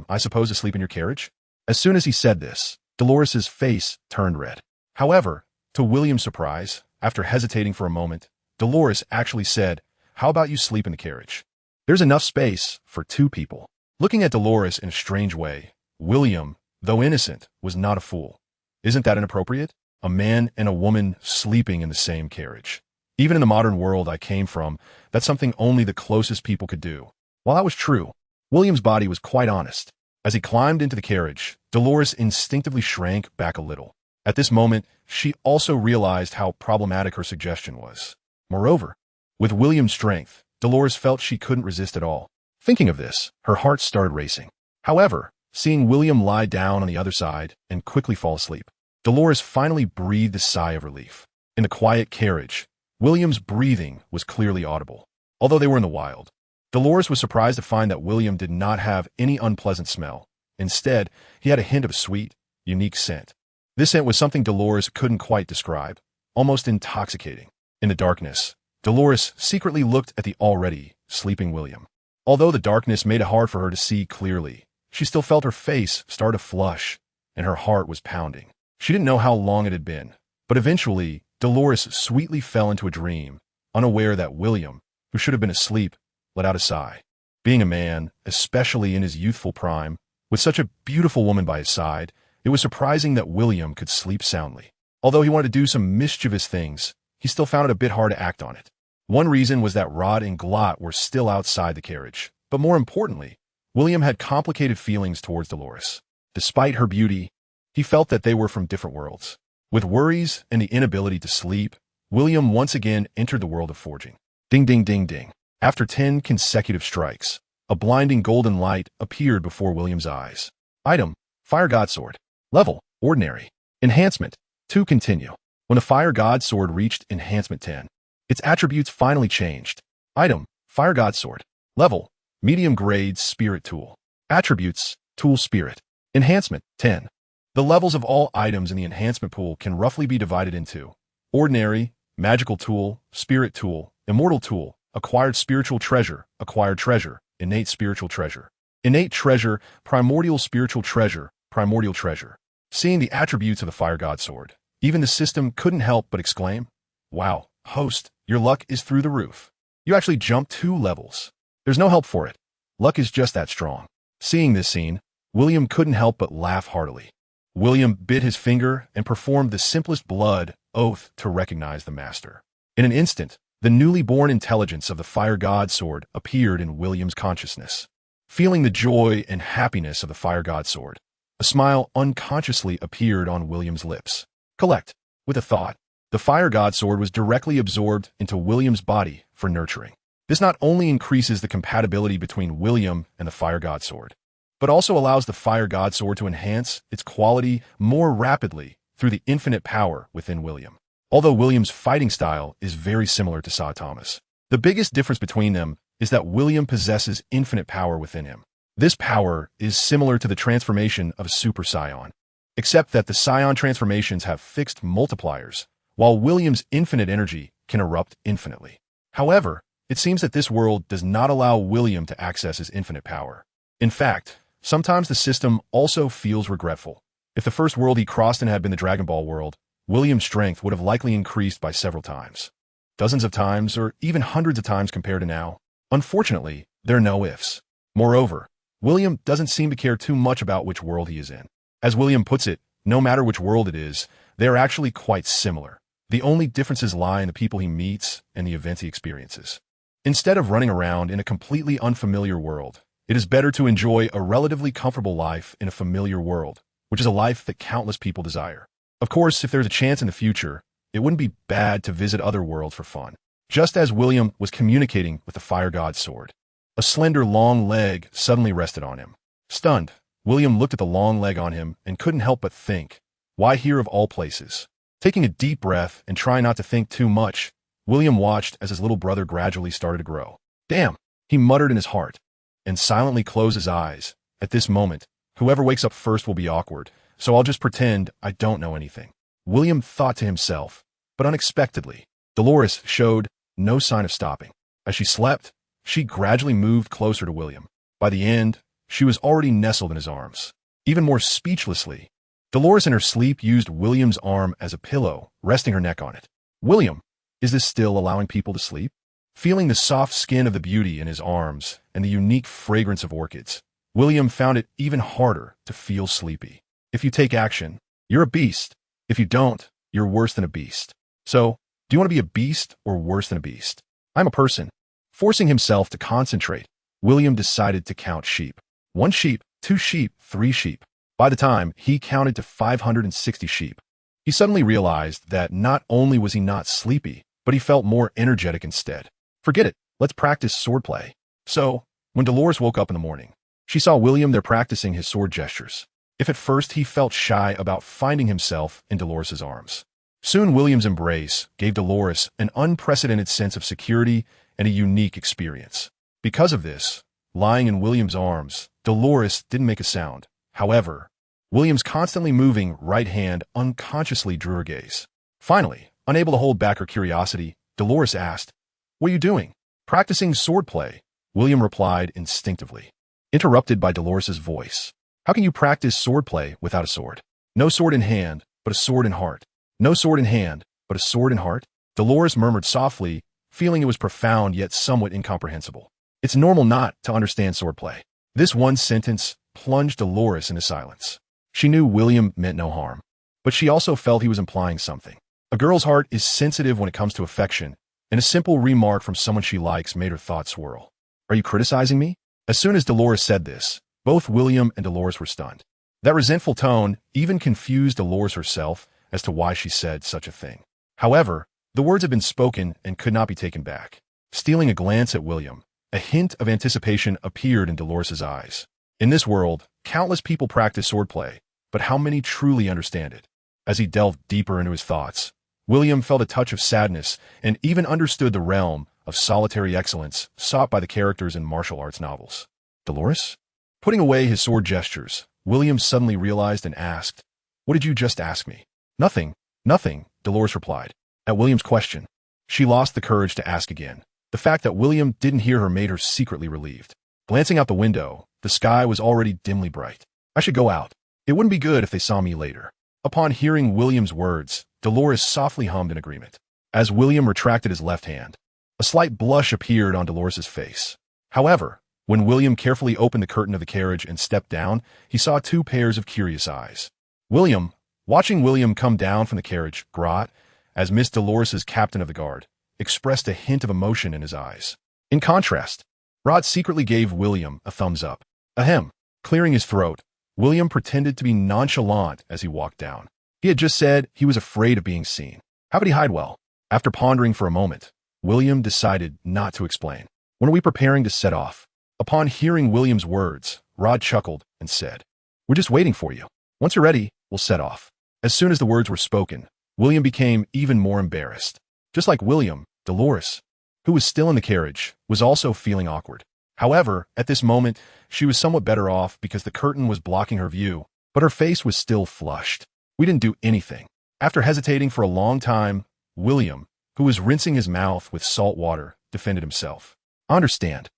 I suppose to sleep in your carriage?" As soon as he said this, Dolores's face turned red. However, to William's surprise, after hesitating for a moment, Dolores actually said, "How about you sleep in the carriage? There's enough space for 2 people." Looking at Dolores in a strange way, William, though innocent, was not a fool. Isn't that inappropriate? A man and a woman sleeping in the same carriage. Even in the modern world I came from, that's something only the closest people could do. While that was true, William's body was quite honest. As he climbed into the carriage, Dolores instinctively shrank back a little. At this moment, she also realized how problematic her suggestion was. Moreover, with William's strength, Dolores felt she couldn't resist at all. Thinking of this, her heart started racing. However, seeing William lie down on the other side and quickly fall asleep, Dolores finally breathed a sigh of relief. In the quiet carriage, William's breathing was clearly audible. Although they were in the wild, Dolores was surprised to find that William did not have any unpleasant smell. Instead, he had a hint of a sweet, unique scent. This scent was something Dolores couldn't quite describe, almost intoxicating. In the darkness, Dolores secretly looked at the already sleeping William. Although the darkness made it hard for her to see clearly, she still felt her face start to flush, and her heart was pounding. She didn't know how long it had been, but eventually, Dolores sweetly fell into a dream, unaware that William, who should have been asleep, let out a sigh. Being a man, especially in his youthful prime, with such a beautiful woman by his side, it was surprising that William could sleep soundly. Although he wanted to do some mischievous things, he still found it a bit hard to act on it. One reason was that Rod and Glot were still outside the carriage, but more importantly, William had complicated feelings towards Dolores. Despite her beauty, he felt that they were from different worlds. With worries and the inability to sleep, William once again entered the world of forging. Ding ding ding ding. After 10 consecutive strikes, a blinding golden light appeared before William's eyes. Item, Fire God Sword. Level, Ordinary. Enhancement, to continue. When the Fire God Sword reached Enhancement 10, its attributes finally changed. Item, Fire God Sword. Level, Medium Grade Spirit Tool. Attributes, Tool Spirit. Enhancement, 10. The levels of all items in the enhancement pool can roughly be divided into Ordinary, Magical Tool, Spirit Tool, Immortal Tool, Acquired Spiritual Treasure, Acquired Treasure, Innate Spiritual Treasure. Innate Treasure, Primordial Spiritual Treasure, Primordial Treasure. Seeing the attributes of the Fire God Sword, even the system couldn't help but exclaim, "Wow, host, your luck is through the roof. You actually jumped 2 levels. There's no help for it. Luck is just that strong." Seeing this scene, William couldn't help but laugh heartily. William bit his finger and performed the simplest blood oath to recognize the master. In an instant, the newly born intelligence of the Fire God Sword appeared in William's consciousness. Feeling the joy and happiness of the Fire God Sword, a smile unconsciously appeared on William's lips. Collect. With a thought, the Fire God Sword was directly absorbed into William's body for nurturing. This not only increases the compatibility between William and the Fire God Sword, but also allows the Fire God Sword to enhance its quality more rapidly through the infinite power within William. Although William's fighting style is very similar to Saitama's, the biggest difference between them is that William possesses infinite power within him. This power is similar to the transformation of a Super Saiyan, except that the Saiyan transformations have fixed multipliers, while William's infinite energy can erupt infinitely. However, it seems that this world does not allow William to access his infinite power. In fact, sometimes the system also feels regretful. If the first world he crossed in had been the Dragon Ball world, William's strength would have likely increased by several times. Dozens of times, or even hundreds of times compared to now. Unfortunately, there are no ifs. Moreover, William doesn't seem to care too much about which world he is in. As William puts it, no matter which world it is, they are actually quite similar. The only differences lie in the people he meets and the events he experiences. Instead of running around in a completely unfamiliar world, it is better to enjoy a relatively comfortable life in a familiar world, which is a life that countless people desire. Of course, if there's a chance in the future, it wouldn't be bad to visit other worlds for fun. Just as William was communicating with the fire god's sword, a slender long leg suddenly rested on him. Stunned, William looked at the long leg on him and couldn't help but think, why here of all places? Taking a deep breath and trying not to think too much, William watched as his little brother gradually started to grow. Damn, he muttered in his heart, and silently closed his eyes. At this moment, whoever wakes up first will be awkward, so I'll just pretend I don't know anything. William thought to himself, but unexpectedly, Dolores showed no sign of stopping. As she slept, she gradually moved closer to William. By the end, she was already nestled in his arms. Even more speechlessly, Dolores in her sleep used William's arm as a pillow, resting her neck on it. William, is this still allowing people to sleep? Feeling the soft skin of the beauty in his arms and the unique fragrance of orchids, William found it even harder to feel sleepy. If you take action, you're a beast. If you don't, you're worse than a beast. So, do you want to be a beast or worse than a beast? I'm a person. Forcing himself to concentrate, William decided to count sheep. 1 sheep, 2 sheep, 3 sheep. By the time he counted to 560 sheep, he suddenly realized that not only was he not sleepy, but he felt more energetic instead. Forget it, let's practice swordplay. So, when Dolores woke up in the morning, she saw William there practicing his sword gestures. If at first he felt shy about finding himself in Dolores's arms, soon William's embrace gave Dolores an unprecedented sense of security and a unique experience. Because of this, lying in William's arms, Dolores didn't make a sound. However, William's constantly moving right hand unconsciously drew her gaze. Finally, unable to hold back her curiosity, Dolores asked, "What are you doing?" "Practicing swordplay," William replied instinctively, interrupted by Dolores's voice. "How can you practice swordplay without a sword? No sword in hand, but a sword in heart. No sword in hand, but a sword in heart?" Dolores murmured softly, feeling it was profound yet somewhat incomprehensible. It's normal not to understand swordplay. This one sentence plunged Dolores into silence. She knew William meant no harm, but she also felt he was implying something. A girl's heart is sensitive when it comes to affection, and a simple remark from someone she likes made her thoughts swirl. "Are you criticizing me?" As soon as Dolores said this, both William and Dolores were stunned. That resentful tone even confused Dolores herself as to why she said such a thing. However, the words had been spoken and could not be taken back. Stealing a glance at William, a hint of anticipation appeared in Dolores's eyes. In this world, countless people practice swordplay, but how many truly understand it? As he delved deeper into his thoughts, William felt a touch of sadness and even understood the realm of solitary excellence sought by the characters in martial arts novels. "Dolores?" Putting away his sword gestures, William suddenly realized and asked, "What did you just ask me?" "Nothing, nothing," Dolores replied. At William's question, she lost the courage to ask again. The fact that William didn't hear her made her secretly relieved. Glancing out the window, the sky was already dimly bright. "I should go out. It wouldn't be good if they saw me later." Upon hearing William's words, Dolores softly hummed in agreement. As William retracted his left hand, a slight blush appeared on Dolores's face. However, when William carefully opened the curtain of the carriage and stepped down, he saw 2 pairs of curious eyes. Watching William come down from the carriage, Grot, as Miss Dolores's captain of the guard, expressed a hint of emotion in his eyes. In contrast, Rod secretly gave William a thumbs up. Ahem. Clearing his throat, William pretended to be nonchalant as he walked down. He had just said he was afraid of being seen. How could he hide well? After pondering for a moment, William decided not to explain. "When are we preparing to set off?" Upon hearing William's words, Rod chuckled and said, "We're just waiting for you. Once you're ready, we'll set off." As soon as the words were spoken, William became even more embarrassed. Just like William, Dolores, who was still in the carriage, was also feeling awkward. However, at this moment, she was somewhat better off because the curtain was blocking her view, but her face was still flushed. "We didn't do anything." After hesitating for a long time, William, who was rinsing his mouth with salt water, defended himself. I understand.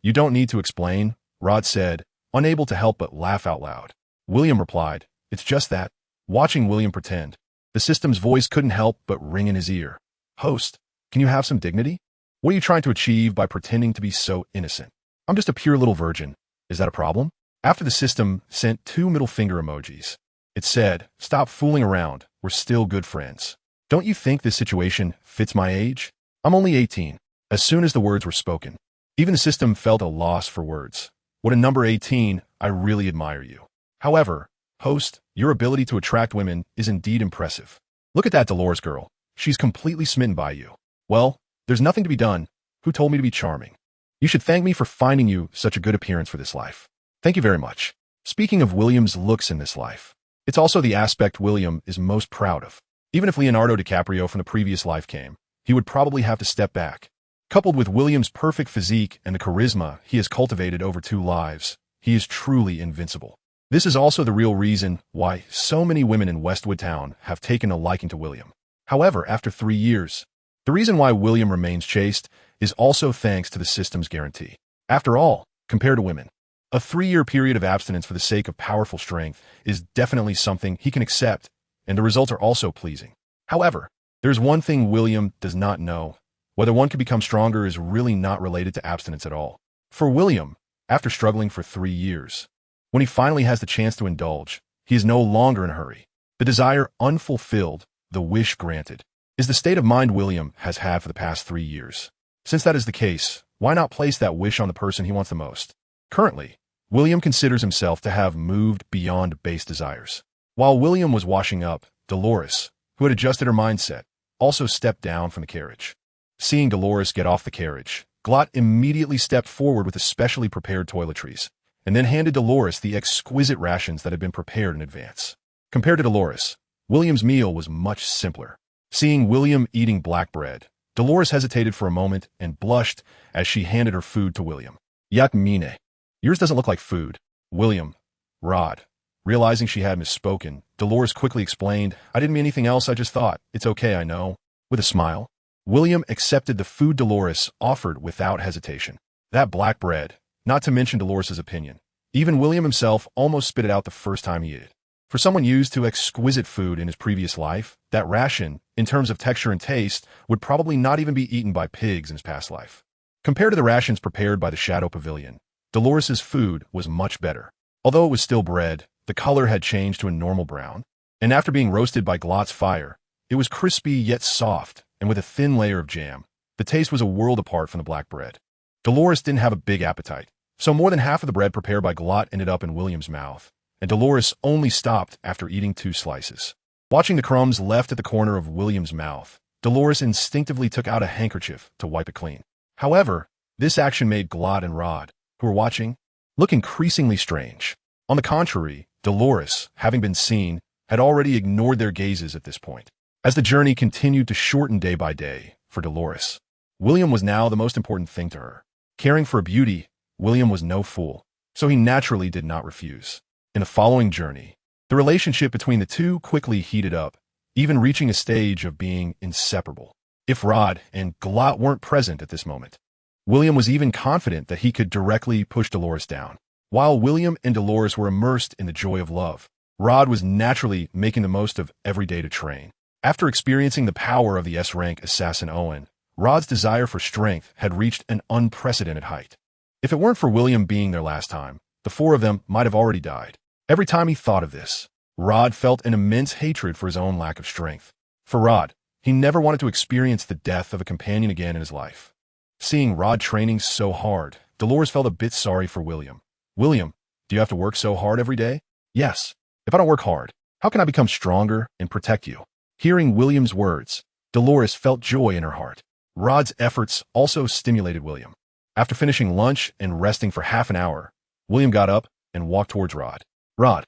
You don't need to explain," Rod said, unable to help but laugh out loud. William replied, "It's just that." Watching William pretend, the system's voice couldn't help but ring in his ear. "Host, can you have some dignity? What are you trying to achieve by pretending to be so innocent?" "I'm just a pure little virgin. Is that a problem?" After the system sent 2 middle finger emojis, it said, "Stop fooling around. We're still good friends." Don't you think this situation fits my age? I'm only 18. As soon as the words were spoken, even the system felt a loss for words. What a number 18, I really admire you. However, host, your ability to attract women is indeed impressive. Look at that Dolores girl. She's completely smitten by you. Well, there's nothing to be done. Who told me to be charming? You should thank me for finding you such a good appearance for this life. Thank you very much. Speaking of William's looks in this life, it's also the aspect William is most proud of. Even if Leonardo DiCaprio from the previous life came, he would probably have to step back. Coupled with William's perfect physique and the charisma he has cultivated over 2 lives, he is truly invincible. This is also the real reason why so many women in Westwood Town have taken a liking to William. However, after 3 years, the reason why William remains chaste is also thanks to the system's guarantee. After all, compared to women, a 3-year period of abstinence for the sake of powerful strength is definitely something he can accept, and the results are also pleasing. However, there's one thing William does not know. Whether one can become stronger is really not related to abstinence at all. For William, after struggling for 3 years, when he finally has the chance to indulge, he is no longer in a hurry. The desire unfulfilled, the wish granted, is the state of mind William has had for the past 3 years. Since that is the case, why not place that wish on the person he wants the most? Currently, William considers himself to have moved beyond base desires. While William was washing up, Dolores, who had adjusted her mindset, also stepped down from the carriage. Seeing Dolores get off the carriage, Glot immediately stepped forward with the specially prepared toiletries, and then handed Dolores the exquisite rations that had been prepared in advance. Compared to Dolores, William's meal was much simpler. Seeing William eating black bread, Dolores hesitated for a moment and blushed as she handed her food to William. Yak mine. Yours doesn't look like food. William. Rod. Realizing she had misspoken, Dolores quickly explained, I didn't mean anything else, I just thought. It's okay, I know. With a smile, William accepted the food Dolores offered without hesitation. That black bread, not to mention Dolores' opinion. Even William himself almost spit it out the first time he ate it. For someone used to exquisite food in his previous life, that ration, in terms of texture and taste, would probably not even be eaten by pigs in his past life. Compared to the rations prepared by the Shadow Pavilion, Dolores' food was much better. Although it was still bread, the color had changed to a normal brown, and after being roasted by Glot's fire, it was crispy yet soft, and with a thin layer of jam. The taste was a world apart from the black bread. Dolores didn't have a big appetite, so more than half of the bread prepared by Glot ended up in William's mouth, and Dolores only stopped after eating 2 slices. Watching the crumbs left at the corner of William's mouth, Dolores instinctively took out a handkerchief to wipe it clean. However, this action made Glot and Rod, who were watching, look increasingly strange. On the contrary, Dolores, having been seen, had already ignored their gazes at this point. As the journey continued to shorten day by day, for Dolores, William was now the most important thing to her. Caring for a beauty, William was no fool, so he naturally did not refuse. In the following journey, the relationship between the two quickly heated up, even reaching a stage of being inseparable. If Rod and Glot weren't present at this moment, William was even confident that he could directly push Dolores down. While William and Dolores were immersed in the joy of love, Rod was naturally making the most of every day to train. After experiencing the power of the S-rank assassin Owen, Rod's desire for strength had reached an unprecedented height. If it weren't for William being there last time, the 4 of them might have already died. Every time he thought of this, Rod felt an immense hatred for his own lack of strength. For Rod, he never wanted to experience the death of a companion again in his life. Seeing Rod training so hard, Dolores felt a bit sorry for William. William, do you have to work so hard every day? Yes. If I don't work hard, how can I become stronger and protect you? Hearing William's words, Dolores felt joy in her heart. Rod's efforts also stimulated William. After finishing lunch and resting for half an hour, William got up and walked towards Rod. Rod.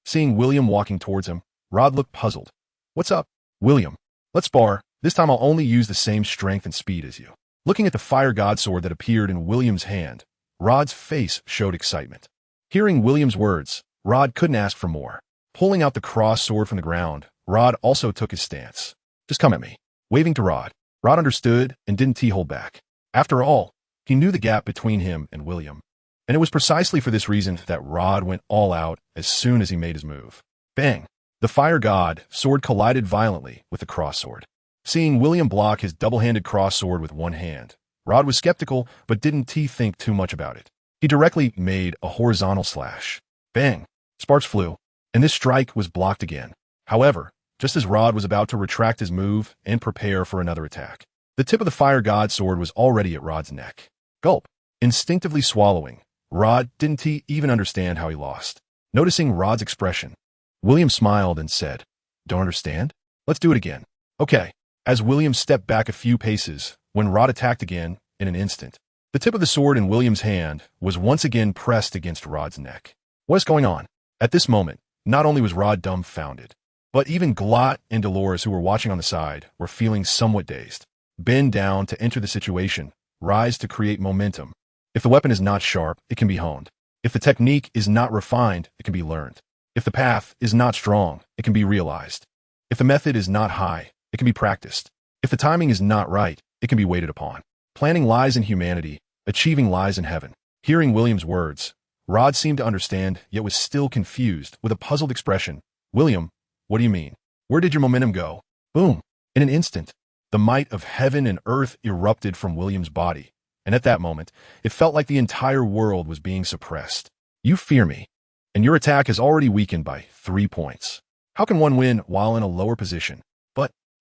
Seeing William walking towards him, Rod looked puzzled. What's up? William. Let's spar. This time I'll only use the same strength and speed as you. Looking at the fire god sword that appeared in William's hand, Rod's face showed excitement. Hearing William's words, Rod couldn't ask for more. Pulling out the cross sword from the ground, Rod also took his stance. Just come at me. Waving to Rod, Rod understood and didn't hold back. After all, he knew the gap between him and William. And it was precisely for this reason that Rod went all out as soon as he made his move. Bang! The fire god sword collided violently with the cross sword. Seeing William block his double-handed cross sword with one hand, Rod was skeptical but didn't think too much about it. He directly made a horizontal slash. Bang! Sparks flew, and this strike was blocked again. However, just as Rod was about to retract his move and prepare for another attack. The tip of the fire god sword was already at Rod's neck. Gulp. Instinctively swallowing, Rod didn't even understand how he lost. Noticing Rod's expression, William smiled and said, "Don't understand? Let's do it again." "Okay." As William stepped back a few paces, when Rod attacked again, in an instant, the tip of the sword in William's hand was once again pressed against Rod's neck. What is going on? At this moment, not only was Rod dumbfounded, but even Glot and Dolores, who were watching on the side, were feeling somewhat dazed. Bend down to enter the situation, rise to create momentum. If the weapon is not sharp, it can be honed. If the technique is not refined, it can be learned. If the path is not strong, it can be realized. If the method is not high, it can be practiced. If the timing is not right, it can be waited upon. Planning lies in humanity, achieving lies in heaven. Hearing William's words, Rod seemed to understand, yet was still confused, with a puzzled expression. "William, what do you mean? Where did your momentum go?" Boom! In an instant, the might of heaven and earth erupted from William's body, and at that moment, it felt like the entire world was being suppressed. "You fear me, and your attack is already weakened by 3 points. How can one win while in a lower position?"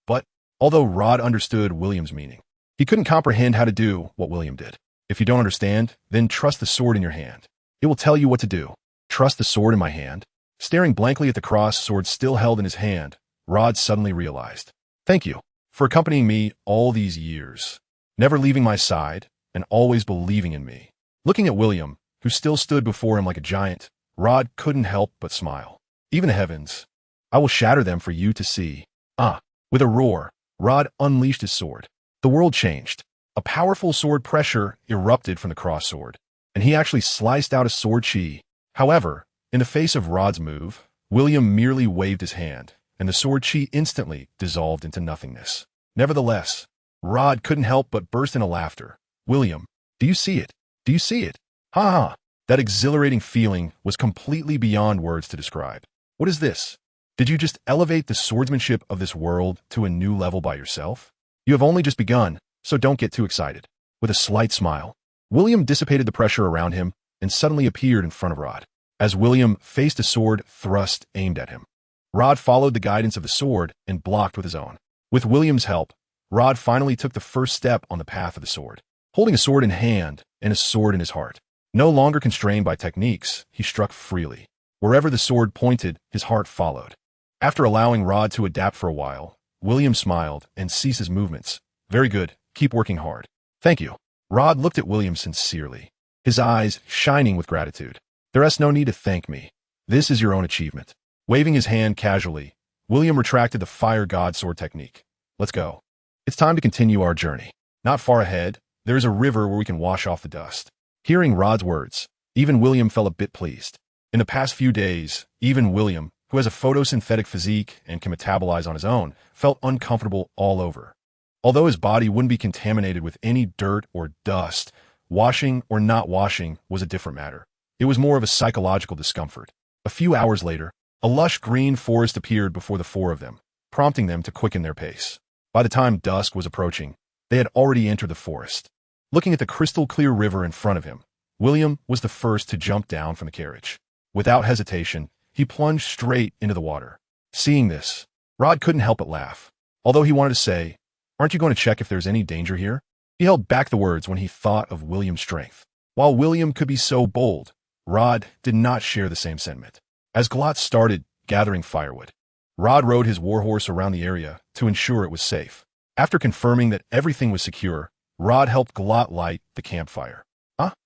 But, although Rod understood William's meaning, he couldn't comprehend how to do what William did. "If you don't understand, then trust the sword in your hand. It will tell you what to do." Trust the sword in my hand? Staring blankly at the cross sword still held in his hand, Rod suddenly realized. "Thank you for accompanying me all these years, never leaving my side, and always believing in me." Looking at William, who still stood before him like a giant, Rod couldn't help but smile. "Even the heavens, I will shatter them for you to see." Ah! With a roar, Rod unleashed his sword. The world changed. A powerful sword pressure erupted from the cross sword, and he actually sliced out a sword chi. However, in the face of Rod's move, William merely waved his hand, and the sword chi instantly dissolved into nothingness. Nevertheless, Rod couldn't help but burst into laughter. "William, do you see it? Do you see it? Ha ha!" That exhilarating feeling was completely beyond words to describe. "What is this? Did you just elevate the swordsmanship of this world to a new level by yourself? You have only just begun, so don't get too excited." With a slight smile, William dissipated the pressure around him and suddenly appeared in front of Rod. As William faced a sword thrust aimed at him, Rod followed the guidance of the sword and blocked with his own. With William's help, Rod finally took the first step on the path of the sword. Holding a sword in hand and a sword in his heart, no longer constrained by techniques, he struck freely. Wherever the sword pointed, his heart followed. After allowing Rod to adapt for a while, William smiled and ceased his movements. "Very good. Keep working hard." "Thank you." Rod looked at William sincerely, his eyes shining with gratitude. "There is no need to thank me. This is your own achievement." Waving his hand casually, William retracted the fire god sword technique. "Let's go. It's time to continue our journey. Not far ahead, there is a river where we can wash off the dust." Hearing Rod's words, even William felt a bit pleased. In the past few days, even William, who has a photosynthetic physique and can metabolize on his own, felt uncomfortable all over. Although his body wouldn't be contaminated with any dirt or dust, washing or not washing was a different matter. It was more of a psychological discomfort. A few hours later, a lush green forest appeared before the four of them, prompting them to quicken their pace. By the time dusk was approaching, they had already entered the forest. Looking at the crystal-clear river in front of him, William was the first to jump down from the carriage. Without hesitation, he plunged straight into the water. Seeing this, Rod couldn't help but laugh. Although he wanted to say, "Aren't you going to check if there's any danger here?" he held back the words when he thought of William's strength. While William could be so bold, Rod did not share the same sentiment. As Glot started gathering firewood, Rod rode his warhorse around the area to ensure it was safe. After confirming that everything was secure, Rod helped Glot light the campfire.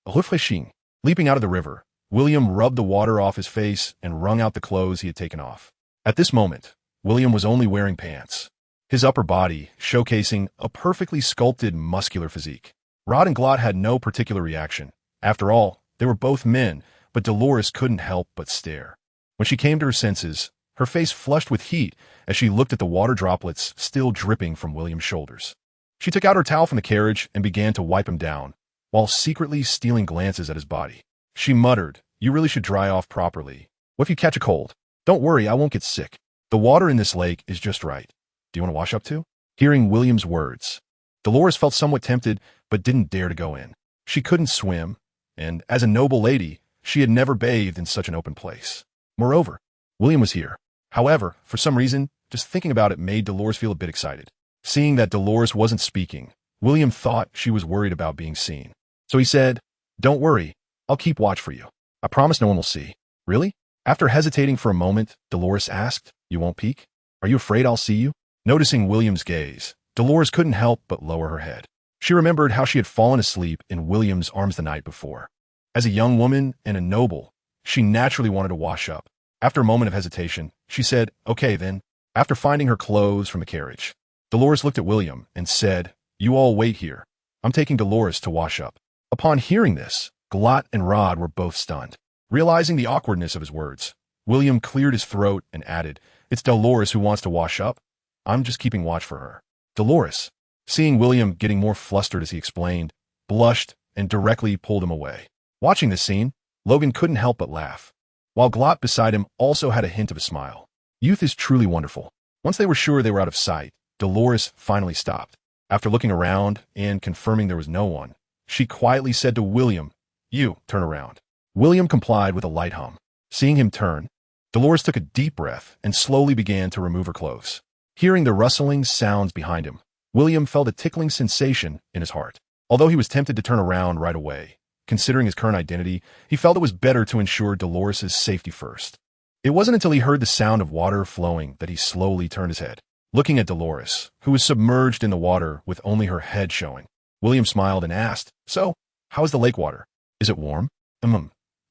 Refreshing. Leaping out of the river, William rubbed the water off his face and wrung out the clothes he had taken off. At this moment, William was only wearing pants, his upper body showcasing a perfectly sculpted muscular physique. Rod and Glot had no particular reaction. After all, they were both men, but Dolores couldn't help but stare. When she came to her senses, her face flushed with heat as she looked at the water droplets still dripping from William's shoulders. She took out her towel from the carriage and began to wipe him down, while secretly stealing glances at his body. She muttered, "You really should dry off properly. What if you catch a cold? Don't worry, I won't get sick. The water in this lake is just right. Do you want to wash up too?" Hearing William's words, Dolores felt somewhat tempted, but didn't dare to go in. She couldn't swim, and as a noble lady, she had never bathed in such an open place. Moreover, William was here. However, for some reason, Just thinking about it made Dolores feel a bit excited. Seeing that Dolores wasn't speaking, William thought she was worried about being seen. So he said, "Don't worry, I'll keep watch for you. I promise no one will see." "Really?" After hesitating for a moment, Dolores asked, "You won't peek? Are you afraid I'll see you?" Noticing William's gaze, Dolores couldn't help but lower her head. She remembered how she had fallen asleep in William's arms the night before. As a young woman and a noble, she naturally wanted to wash up. After a moment of hesitation, she said, "Okay then." After finding her clothes from the carriage, Dolores looked at William and said, "You all wait here. I'm taking Dolores to wash up." Upon hearing this, Glot and Rod were both stunned. Realizing the awkwardness of his words, William cleared his throat and added, "It's Dolores who wants to wash up. I'm just keeping watch for her." Dolores, seeing William getting more flustered as he explained, blushed and directly pulled him away. Watching this scene, Logan couldn't help but laugh, while Glot beside him also had a hint of a smile. Youth is truly wonderful. Once they were sure they were out of sight, Dolores finally stopped. After looking around and confirming there was no one, she quietly said to William, "You, turn around." William complied with a light hum. Seeing him turn, Dolores took a deep breath and slowly began to remove her clothes. Hearing the rustling sounds behind him, William felt a tickling sensation in his heart. Although he was tempted to turn around right away, considering his current identity, he felt it was better to ensure Dolores' safety first. It wasn't until he heard the sound of water flowing that he slowly turned his head. Looking at Dolores, who was submerged in the water with only her head showing, William smiled and asked, "So, how is the lake water? Is it warm?"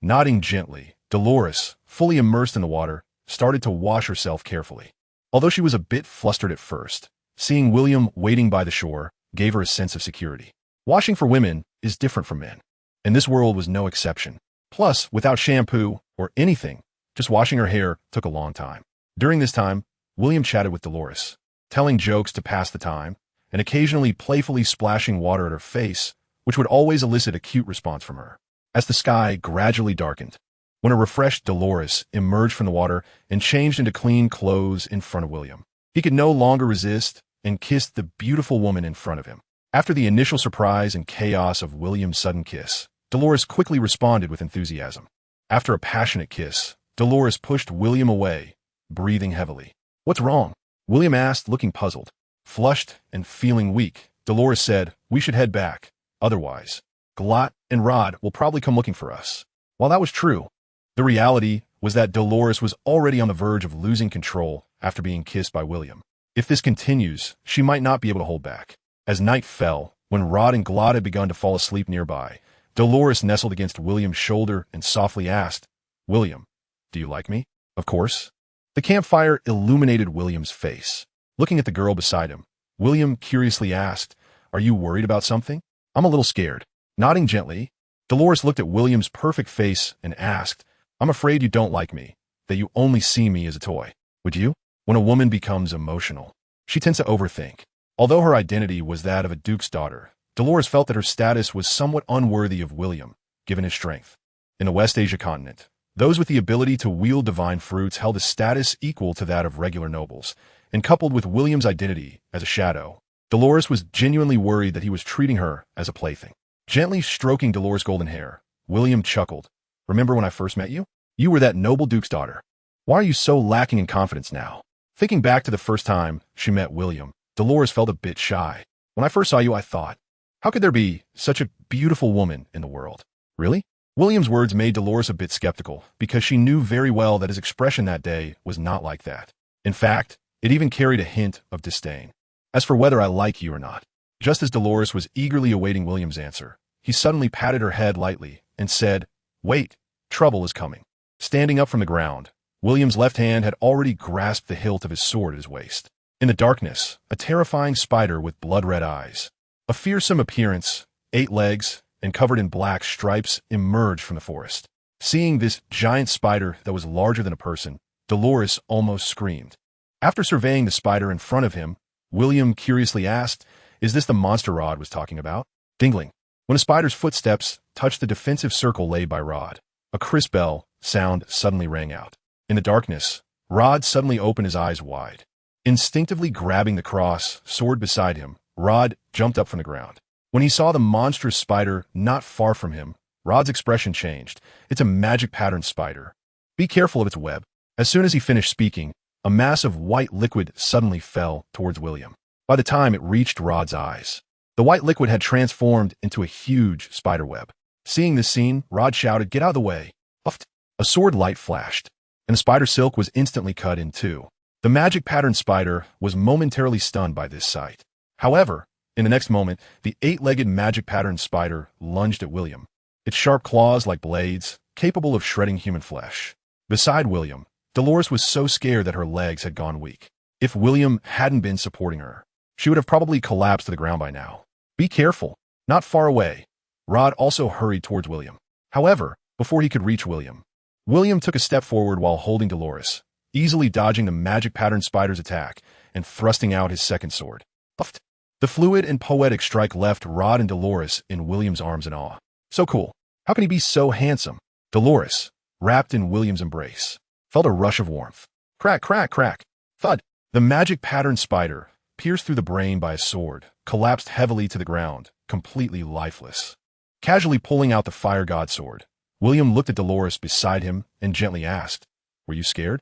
Nodding gently, Dolores, fully immersed in the water, started to wash herself carefully. Although she was a bit flustered at first, seeing William waiting by the shore gave her a sense of security. Washing for women is different from men, and this world was no exception. Plus, without shampoo or anything, just washing her hair took a long time. During this time, William chatted with Dolores, telling jokes to pass the time, and occasionally playfully splashing water at her face, which would always elicit a cute response from her. As the sky gradually darkened, when a refreshed Dolores emerged from the water and changed into clean clothes in front of William, he could no longer resist and kissed the beautiful woman in front of him. After the initial surprise and chaos of William's sudden kiss, Dolores quickly responded with enthusiasm. After a passionate kiss, Dolores pushed William away, breathing heavily. "What's wrong?" William asked, looking puzzled. Flushed and feeling weak, Dolores said, "We should head back. Otherwise, Glot and Rod will probably come looking for us." While that was true, the reality was that Dolores was already on the verge of losing control after being kissed by William. If this continues, she might not be able to hold back. As night fell, when Rod and Glot had begun to fall asleep nearby, Dolores nestled against William's shoulder and softly asked, "William, do you like me?" "Of course." The campfire illuminated William's face. Looking at the girl beside him, William curiously asked, "Are you worried about something?" "I'm a little scared." Nodding gently, Dolores looked at William's perfect face and asked, "I'm afraid you don't like me, that you only see me as a toy. Would you?" When a woman becomes emotional, she tends to overthink. Although her identity was that of a duke's daughter, Dolores felt that her status was somewhat unworthy of William, given his strength. In the West Asia continent, those with the ability to wield divine fruits held a status equal to that of regular nobles, and coupled with William's identity as a shadow, Dolores was genuinely worried that he was treating her as a plaything. Gently stroking Dolores' golden hair, William chuckled. "Remember when I first met you? You were that noble duke's daughter. Why are you so lacking in confidence now?" Thinking back to the first time she met William, Dolores felt a bit shy. "When I first saw you, I thought, how could there be such a beautiful woman in the world?" "Really?" William's words made Dolores a bit skeptical, because she knew very well that his expression that day was not like that. In fact, it even carried a hint of disdain. "As for whether I like you or not," just as Dolores was eagerly awaiting William's answer, he suddenly patted her head lightly and said, "Wait, trouble is coming." Standing up from the ground, William's left hand had already grasped the hilt of his sword at his waist. In the darkness, a terrifying spider with blood-red eyes, a fearsome appearance, 8 legs, and covered in black stripes emerged from the forest. Seeing this giant spider that was larger than a person, Dolores almost screamed. After surveying the spider in front of him, William curiously asked, "Is this the monster Rod was talking about?" Dingling. When a spider's footsteps touched the defensive circle laid by Rod, a crisp bell sound suddenly rang out. In the darkness, Rod suddenly opened his eyes wide. Instinctively grabbing the cross sword beside him, Rod jumped up from the ground. When he saw the monstrous spider not far from him, Rod's expression changed. "It's a magic pattern spider. Be careful of its web." As soon as he finished speaking, a mass of white liquid suddenly fell towards William. By the time it reached Rod's eyes, the white liquid had transformed into a huge spider web. Seeing this scene, Rod shouted, "Get out of the way!" Puffed. A sword light flashed, and the spider silk was instantly cut in two. The magic pattern spider was momentarily stunned by this sight. However, in the next moment, the eight-legged magic pattern spider lunged at William, its sharp claws like blades, capable of shredding human flesh. Beside William, Dolores was so scared that her legs had gone weak. If William hadn't been supporting her, she would have probably collapsed to the ground by now. "Be careful, not far away." Rod also hurried towards William. However, before he could reach William, William took a step forward while holding Dolores, easily dodging the magic pattern spider's attack and thrusting out his second sword. Puffed. The fluid and poetic strike left Rod and Dolores in William's arms in awe. So cool. How can he be so handsome? Dolores, wrapped in William's embrace, felt a rush of warmth. Crack, crack, crack. Thud. The magic pattern spider, pierced through the brain by a sword, collapsed heavily to the ground, completely lifeless. Casually pulling out the fire god sword, William looked at Dolores beside him and gently asked, "Were you scared?"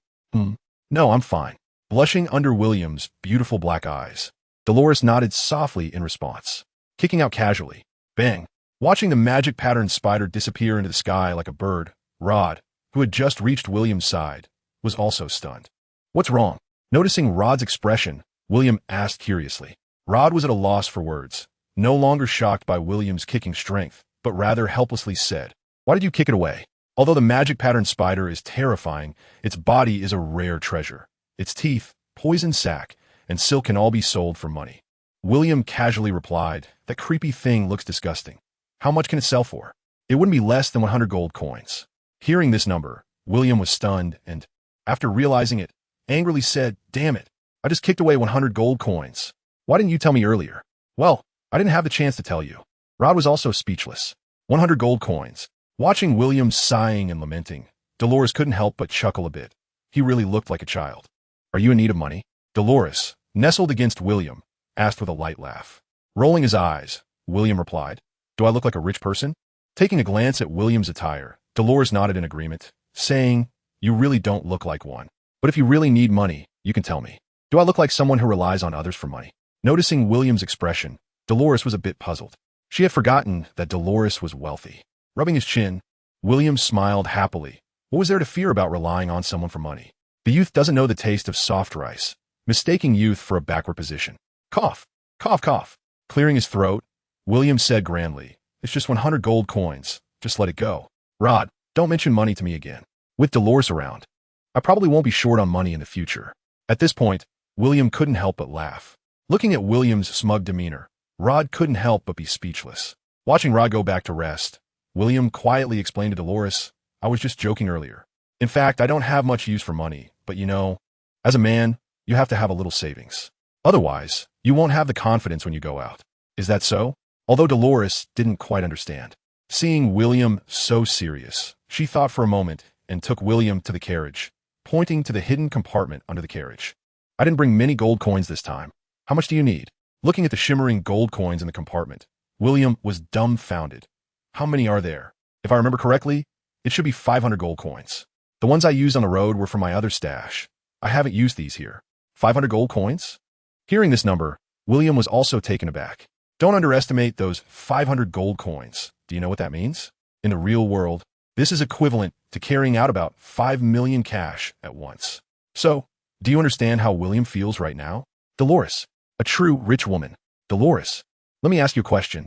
"No, I'm fine." Blushing under William's beautiful black eyes, Dolores nodded softly in response, kicking out casually. Bang! Watching the magic pattern spider disappear into the sky like a bird, Rod, who had just reached William's side, was also stunned. "What's wrong?" Noticing Rod's expression, William asked curiously. Rod was at a loss for words, no longer shocked by William's kicking strength, but rather helplessly said, "Why did you kick it away?" Although the magic pattern spider is terrifying, its body is a rare treasure. Its teeth, poison sac, and silk can all be sold for money. William casually replied, "That creepy thing looks disgusting. How much can it sell for?" "It wouldn't be less than 100 gold coins." Hearing this number, William was stunned and, after realizing it, angrily said, "Damn it, I just kicked away 100 gold coins. Why didn't you tell me earlier?" "Well, I didn't have the chance to tell you." Rod was also speechless. 100 gold coins. Watching William sighing and lamenting, Dolores couldn't help but chuckle a bit. He really looked like a child. "Are you in need of money?" Dolores, nestled against William, asked with a light laugh. Rolling his eyes, William replied, "Do I look like a rich person?" Taking a glance at William's attire, Dolores nodded in agreement, saying, "You really don't look like one. But if you really need money, you can tell me. Do I look like someone who relies on others for money?" Noticing William's expression, Dolores was a bit puzzled. She had forgotten that Dolores was wealthy. Rubbing his chin, William smiled happily. What was there to fear about relying on someone for money? The youth doesn't know the taste of soft rice, mistaking youth for a backward position. Cough, cough, cough. Clearing his throat, William said grandly, "It's just 100 gold coins. Just let it go. Rod, don't mention money to me again. With Dolores around, I probably won't be short on money in the future." At this point, William couldn't help but laugh. Looking at William's smug demeanor, Rod couldn't help but be speechless. Watching Rod go back to rest, William quietly explained to Dolores, "I was just joking earlier. In fact, I don't have much use for money, but you know, as a man, you have to have a little savings. Otherwise, you won't have the confidence when you go out. Is that so?" Although Dolores didn't quite understand. Seeing William so serious, she thought for a moment and took William to the carriage, pointing to the hidden compartment under the carriage. "I didn't bring many gold coins this time. How much do you need?" Looking at the shimmering gold coins in the compartment, William was dumbfounded. "How many are there? If I remember correctly, it should be 500 gold coins. The ones I used on the road were from my other stash. I haven't used these here. 500 gold coins?" Hearing this number, William was also taken aback. Don't underestimate those 500 gold coins. Do you know what that means? In the real world, this is equivalent to carrying out about 5 million cash at once. So, do you understand how William feels right now? Dolores, a true rich woman. Dolores, let me ask you a question.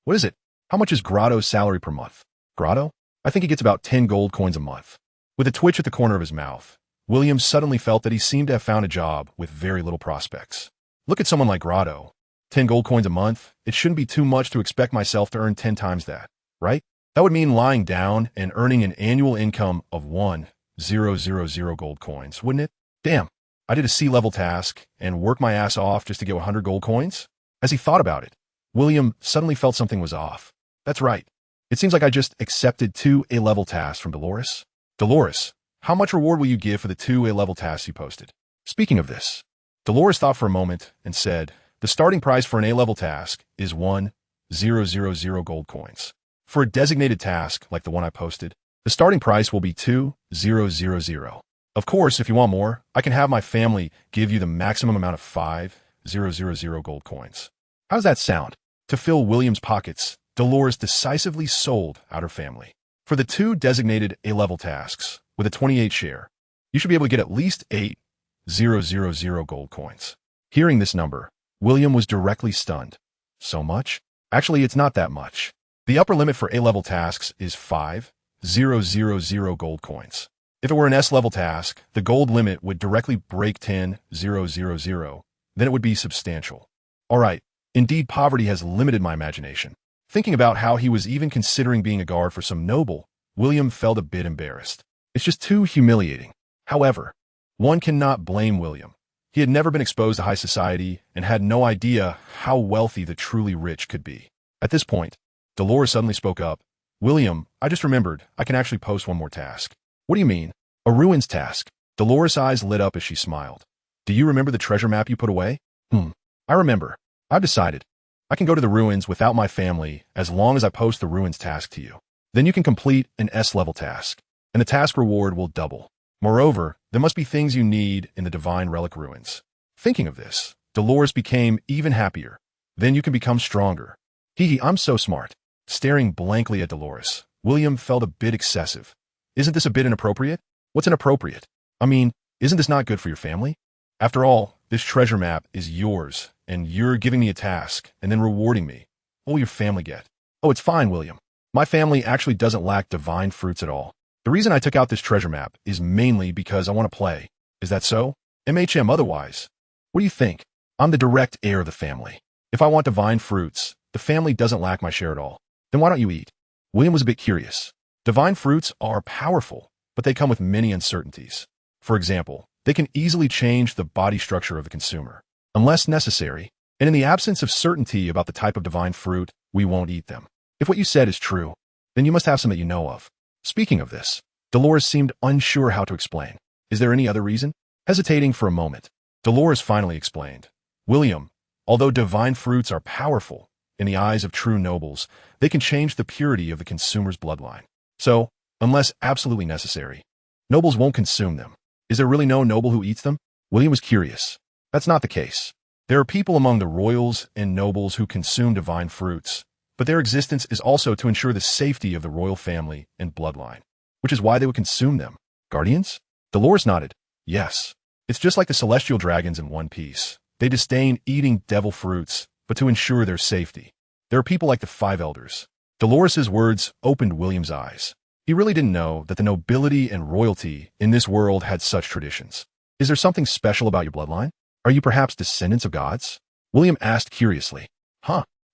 What is it? How much is Grotto's salary per month? Grotto? I think he gets about 10 gold coins a month. With a twitch at the corner of his mouth, William suddenly felt that he seemed to have found a job with very little prospects. Look at someone like Grotto. 10 gold coins a month, it shouldn't be too much to expect myself to earn 10 times that, right? That would mean lying down and earning an annual income of 1,000 gold coins, wouldn't it? Damn, I did a C-level task and worked my ass off just to get 100 gold coins? As he thought about it, William suddenly felt something was off. That's right. It seems like I just accepted 2 A-level tasks from Dolores. Dolores, how much reward will you give for the 2 A-level tasks you posted? Speaking of this, Dolores thought for a moment and said, the starting price for an A-level task is 1,000 gold coins. For a designated task like the one I posted, the starting price will be 2,000. Of course, if you want more, I can have my family give you the maximum amount of 5,000 gold coins. How does that sound? To fill William's pockets, Dolores decisively sold out her family. For the 2 designated A-level tasks, with a 28 share, you should be able to get at least 8,000 gold coins. Hearing this number, William was directly stunned. So much? Actually, it's not that much. The upper limit for A-level tasks is 5,000 gold coins. If it were an S-level task, the gold limit would directly break 10,000, then it would be substantial. Alright, indeed poverty has limited my imagination. Thinking about how he was even considering being a guard for some noble, William felt a bit embarrassed. It's just too humiliating. However, one cannot blame William. He had never been exposed to high society and had no idea how wealthy the truly rich could be. At this point, Dolores suddenly spoke up. William, I just remembered, I can actually post one more task. What do you mean? A ruins task? Dolores' eyes lit up as she smiled. Do you remember the treasure map you put away? I remember. I've decided. I can go to the ruins without my family as long as I post the ruins task to you. Then you can complete an S-level task, and the task reward will double. Moreover, there must be things you need in the divine relic ruins. Thinking of this, Dolores became even happier. Then you can become stronger. I'm so smart. Staring blankly at Dolores, William felt a bit excessive. Isn't this a bit inappropriate? What's inappropriate? I mean, isn't this not good for your family? After all, this treasure map is yours, and you're giving me a task and then rewarding me. What will your family get? Oh, it's fine, William. My family actually doesn't lack divine fruits at all. The reason I took out this treasure map is mainly because I want to play. Is that so? Otherwise. What do you think? I'm the direct heir of the family. If I want divine fruits, the family doesn't lack my share at all. Then why don't you eat? William was a bit curious. Divine fruits are powerful, but they come with many uncertainties. For example, they can easily change the body structure of the consumer, unless necessary, and in the absence of certainty about the type of divine fruit, we won't eat them. If what you said is true, then you must have some that you know of. Speaking of this, Dolores seemed unsure how to explain. Is there any other reason? Hesitating for a moment, Dolores finally explained. William, although divine fruits are powerful, in the eyes of true nobles, they can change the purity of the consumer's bloodline. So, unless absolutely necessary, nobles won't consume them. Is there really no noble who eats them? William was curious. That's not the case. There are people among the royals and nobles who consume divine fruits, but their existence is also to ensure the safety of the royal family and bloodline, which is why they would consume them. Guardians? Dolores nodded. Yes. It's just like the celestial dragons in One Piece. They disdain eating devil fruits, but to ensure their safety. There are people like the 5 elders. Dolores's words opened William's eyes. He really didn't know that the nobility and royalty in this world had such traditions. Is there something special about your bloodline? Are you perhaps descendants of gods? William asked curiously.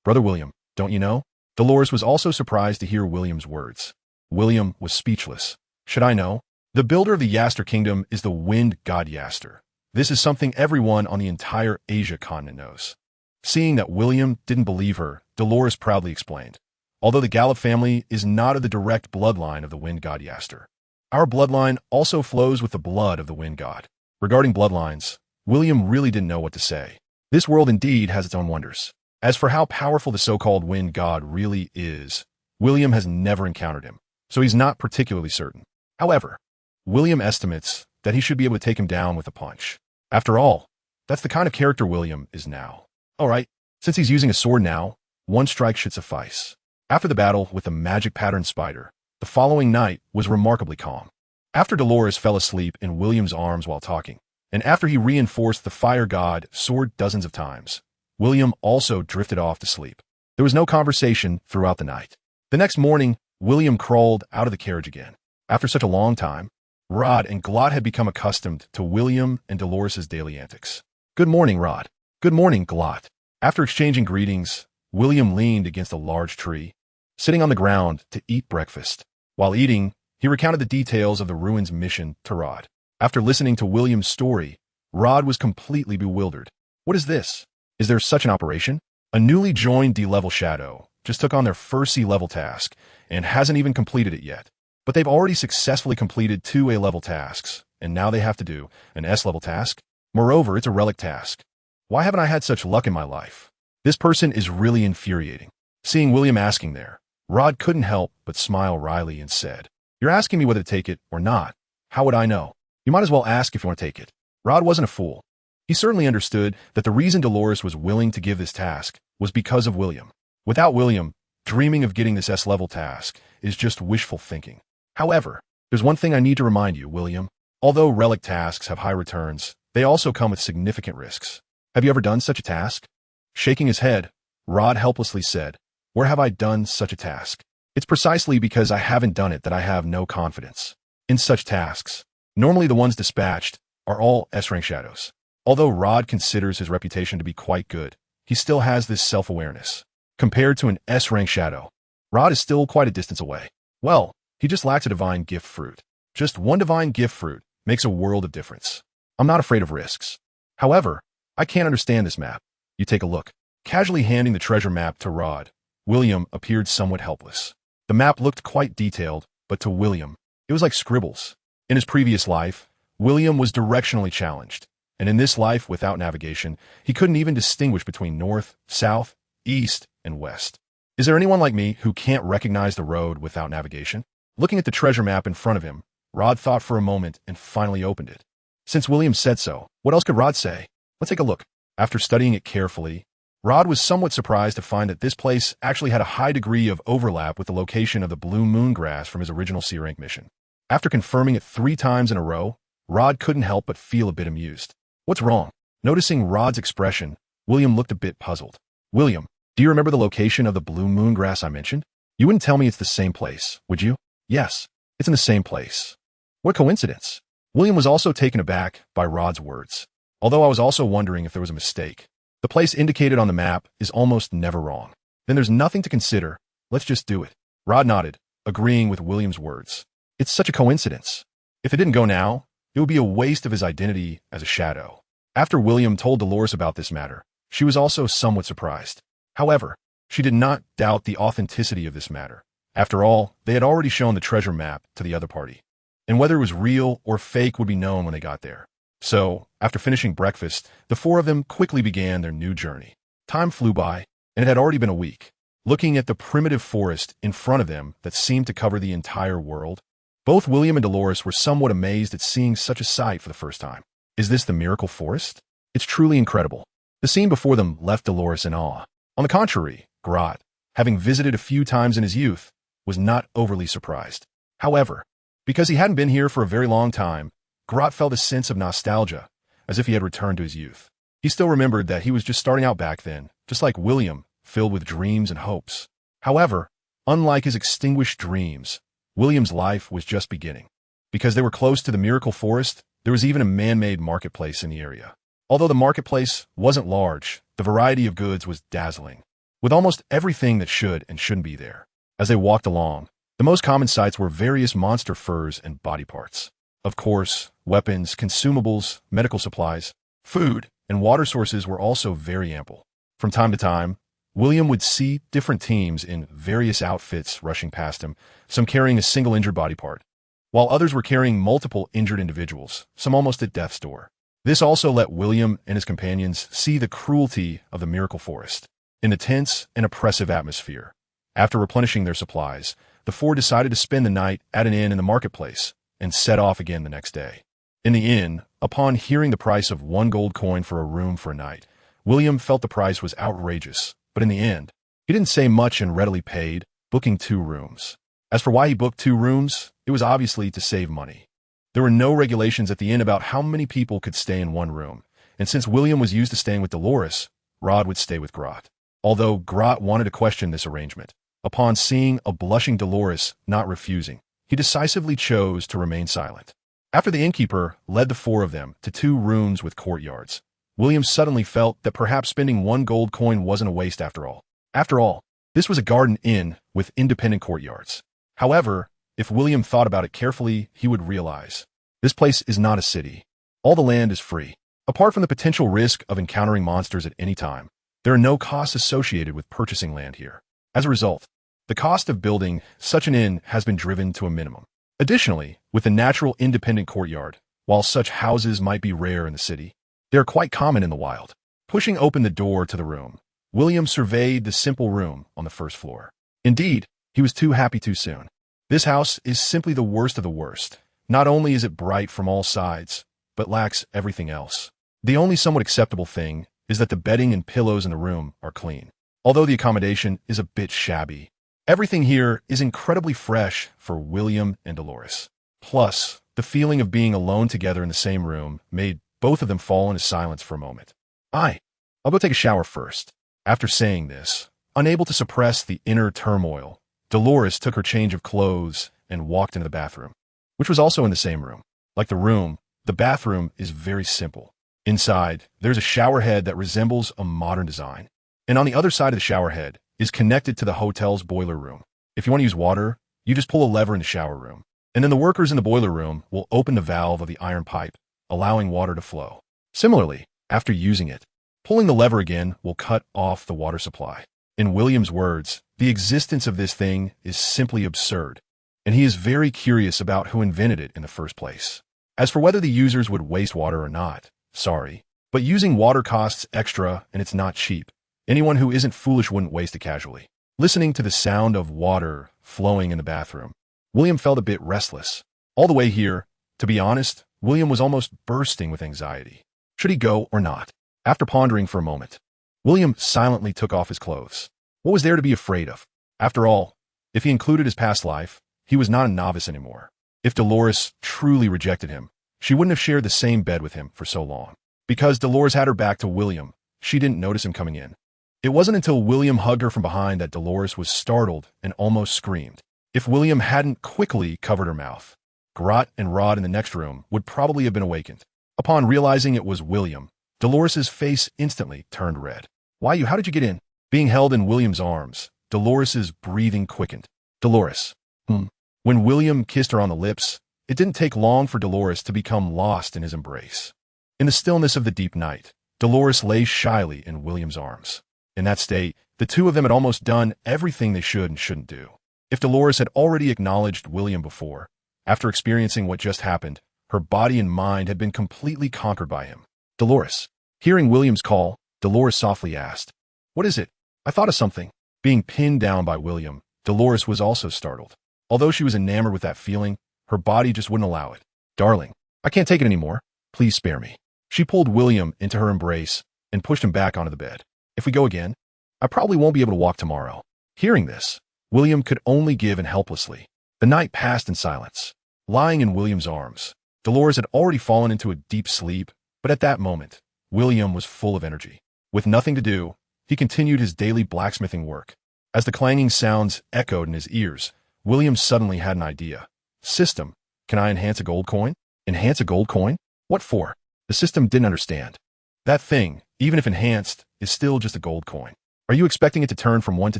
Brother William, don't you know? Dolores was also surprised to hear William's words. William was speechless. Should I know? The builder of the Yaster kingdom is the wind god Yaster. This is something everyone on the entire Asia continent knows. Seeing that William didn't believe her, Dolores proudly explained. Although the Gallop family is not of the direct bloodline of the wind god Yaster, our bloodline also flows with the blood of the wind god. Regarding bloodlines, William really didn't know what to say. This world indeed has its own wonders. As for how powerful the so-called wind god really is, William has never encountered him, so he's not particularly certain. However, William estimates that he should be able to take him down with a punch. After all, that's the kind of character William is now. Alright, since he's using a sword now, one strike should suffice. After the battle with the magic pattern spider, the following night was remarkably calm. After Dolores fell asleep in William's arms while talking, and after he reinforced the fire god sword dozens of times, William also drifted off to sleep. There was no conversation throughout the night. The next morning, William crawled out of the carriage again. After such a long time, Rod and Glot had become accustomed to William and Dolores's daily antics. Good morning, Rod. Good morning, Glot. After exchanging greetings, William leaned against a large tree, sitting on the ground to eat breakfast. While eating, he recounted the details of the ruins mission to Rod. After listening to William's story, Rod was completely bewildered. What is this? Is there such an operation? A newly joined D-level shadow just took on their first C-level task and hasn't even completed it yet. But they've already successfully completed 2 A-level tasks, and now they have to do an S-level task. Moreover, it's a relic task. Why haven't I had such luck in my life? This person is really infuriating. Seeing William asking there, Rod couldn't help but smile wryly and said, You're asking me whether to take it or not. How would I know? You might as well ask if you want to take it. Rod wasn't a fool. He certainly understood that the reason Dolores was willing to give this task was because of William. Without William, dreaming of getting this S-level task is just wishful thinking. However, there's one thing I need to remind you, William. Although relic tasks have high returns, they also come with significant risks. Have you ever done such a task? Shaking his head, Rod helplessly said, "Where have I done such a task? It's precisely because I haven't done it that I have no confidence in such tasks. Normally the ones dispatched are all S-rank shadows." Although Rod considers his reputation to be quite good, he still has this self-awareness. Compared to an S-rank shadow, Rod is still quite a distance away. Well, he just lacks a divine gift fruit. Just one divine gift fruit makes a world of difference. I'm not afraid of risks. However, I can't understand this map. You take a look. Casually handing the treasure map to Rod, William appeared somewhat helpless. The map looked quite detailed, but to William, it was like scribbles. In his previous life, William was directionally challenged, and in this life without navigation, he couldn't even distinguish between north, south, east, and west. Is there anyone like me who can't recognize the road without navigation? Looking at the treasure map in front of him, Rod thought for a moment and finally opened it. Since William said so, what else could Rod say? Let's take a look. After studying it carefully, Rod was somewhat surprised to find that this place actually had a high degree of overlap with the location of the blue moon grass from his original C-rank mission. After confirming it 3 times in a row, Rod couldn't help but feel a bit amused. What's wrong? Noticing Rod's expression, William looked a bit puzzled. William, do you remember the location of the blue moon grass I mentioned? You wouldn't tell me it's the same place, would you? Yes, it's in the same place. What coincidence. William was also taken aback by Rod's words. Although I was also wondering if there was a mistake. The place indicated on the map is almost never wrong. Then there's nothing to consider. Let's just do it. Rod nodded, agreeing with William's words. It's such a coincidence. If it didn't go now, it would be a waste of his identity as a shadow. After William told Dolores about this matter, she was also somewhat surprised. However, she did not doubt the authenticity of this matter. After all, they had already shown the treasure map to the other party. And whether it was real or fake would be known when they got there. So, after finishing breakfast, the 4 of them quickly began their new journey. Time flew by, and it had already been a week. Looking at the primitive forest in front of them that seemed to cover the entire world, both William and Dolores were somewhat amazed at seeing such a sight for the first time. Is this the miracle forest? It's truly incredible. The scene before them left Dolores in awe. On the contrary, Grot, having visited a few times in his youth, was not overly surprised. However, because he hadn't been here for a very long time, Grot felt a sense of nostalgia, as if he had returned to his youth. He still remembered that he was just starting out back then, just like William, filled with dreams and hopes. However, unlike his extinguished dreams, William's life was just beginning. Because they were close to the miracle forest, there was even a man-made marketplace in the area. Although the marketplace wasn't large, the variety of goods was dazzling, with almost everything that should and shouldn't be there. As they walked along, the most common sights were various monster furs and body parts. Of course, weapons, consumables, medical supplies, food, and water sources were also very ample. From time to time, William would see different teams in various outfits rushing past him, some carrying a single injured body part, while others were carrying multiple injured individuals, some almost at death's door. This also let William and his companions see the cruelty of the miracle forest. In the tense and oppressive atmosphere, after replenishing their supplies, the 4 decided to spend the night at an inn in the marketplace and set off again the next day. In the inn, upon hearing the price of 1 gold coin for a room for a night, William felt the price was outrageous, but in the end, he didn't say much and readily paid, booking 2 rooms. As for why he booked 2 rooms, it was obviously to save money. There were no regulations at the inn about how many people could stay in one room, and since William was used to staying with Dolores, Rod would stay with Grot. Although Grot wanted to question this arrangement, upon seeing a blushing Dolores not refusing, he decisively chose to remain silent. After the innkeeper led the 4 of them to 2 rooms with courtyards, William suddenly felt that perhaps spending 1 gold coin wasn't a waste after all. After all, this was a garden inn with independent courtyards. However, if William thought about it carefully, he would realize this place is not a city. All the land is free. Apart from the potential risk of encountering monsters at any time, there are no costs associated with purchasing land here. As a result, the cost of building such an inn has been driven to a minimum. Additionally, with a natural independent courtyard, while such houses might be rare in the city, they are quite common in the wild. Pushing open the door to the room, William surveyed the simple room on the first floor. Indeed, he was too happy too soon. This house is simply the worst of the worst, Not only is it bright from all sides, but lacks everything else. The only somewhat acceptable thing is that the bedding and pillows in the room are clean, although the accommodation is a bit shabby. Everything here is incredibly fresh for William and Dolores. Plus, the feeling of being alone together in the same room made both of them fall into silence for a moment. I'll go take a shower first. After saying this, unable to suppress the inner turmoil, Dolores took her change of clothes and walked into the bathroom, which was also in the same room. Like the room, the bathroom is very simple. Inside, there's a shower head that resembles a modern design, and on the other side of the shower head is connected to the hotel's boiler room. If you want to use water, you just pull a lever in the shower room, and then the workers in the boiler room will open the valve of the iron pipe, allowing water to flow. Similarly, after using it, pulling the lever again will cut off the water supply. In William's words, the existence of this thing is simply absurd, and he is very curious about who invented it in the first place. As for whether the users would waste water or not, sorry, but using water costs extra and it's not cheap. Anyone who isn't foolish wouldn't waste it casually. Listening to the sound of water flowing in the bathroom, William felt a bit restless. All the way here, to be honest, William was almost bursting with anxiety. Should he go or not? After pondering for a moment, William silently took off his clothes. What was there to be afraid of? After all, if he included his past life, he was not a novice anymore. If Dolores truly rejected him, she wouldn't have shared the same bed with him for so long. Because Dolores had her back to William, she didn't notice him coming in. It wasn't until William hugged her from behind that Dolores was startled and almost screamed. If William hadn't quickly covered her mouth, Grot and Rod in the next room would probably have been awakened. Upon realizing it was William, Dolores's face instantly turned red. Why you? How did you get in? Being held in William's arms, Dolores's breathing quickened. Dolores. When William kissed her on the lips, it didn't take long for Dolores to become lost in his embrace. In the stillness of the deep night, Dolores lay shyly in William's arms. In that state, the two of them had almost done everything they should and shouldn't do. If Dolores had already acknowledged William before, after experiencing what just happened, her body and mind had been completely conquered by him. Dolores. Hearing William's call, Dolores softly asked, "What is it?" "I thought of something." Being pinned down by William, Dolores was also startled. Although she was enamored with that feeling, her body just wouldn't allow it. "Darling, I can't take it anymore. Please spare me." She pulled William into her embrace and pushed him back onto the bed. "If we go again, I probably won't be able to walk tomorrow." Hearing this, William could only give in helplessly. The night passed in silence. Lying in William's arms, Dolores had already fallen into a deep sleep, but at that moment, William was full of energy. With nothing to do, he continued his daily blacksmithing work. As the clanging sounds echoed in his ears, William suddenly had an idea. "System, can I enhance a gold coin?" "Enhance a gold coin? What for?" The system didn't understand. "That thing, even if enhanced, is still just a gold coin. Are you expecting it to turn from 1 to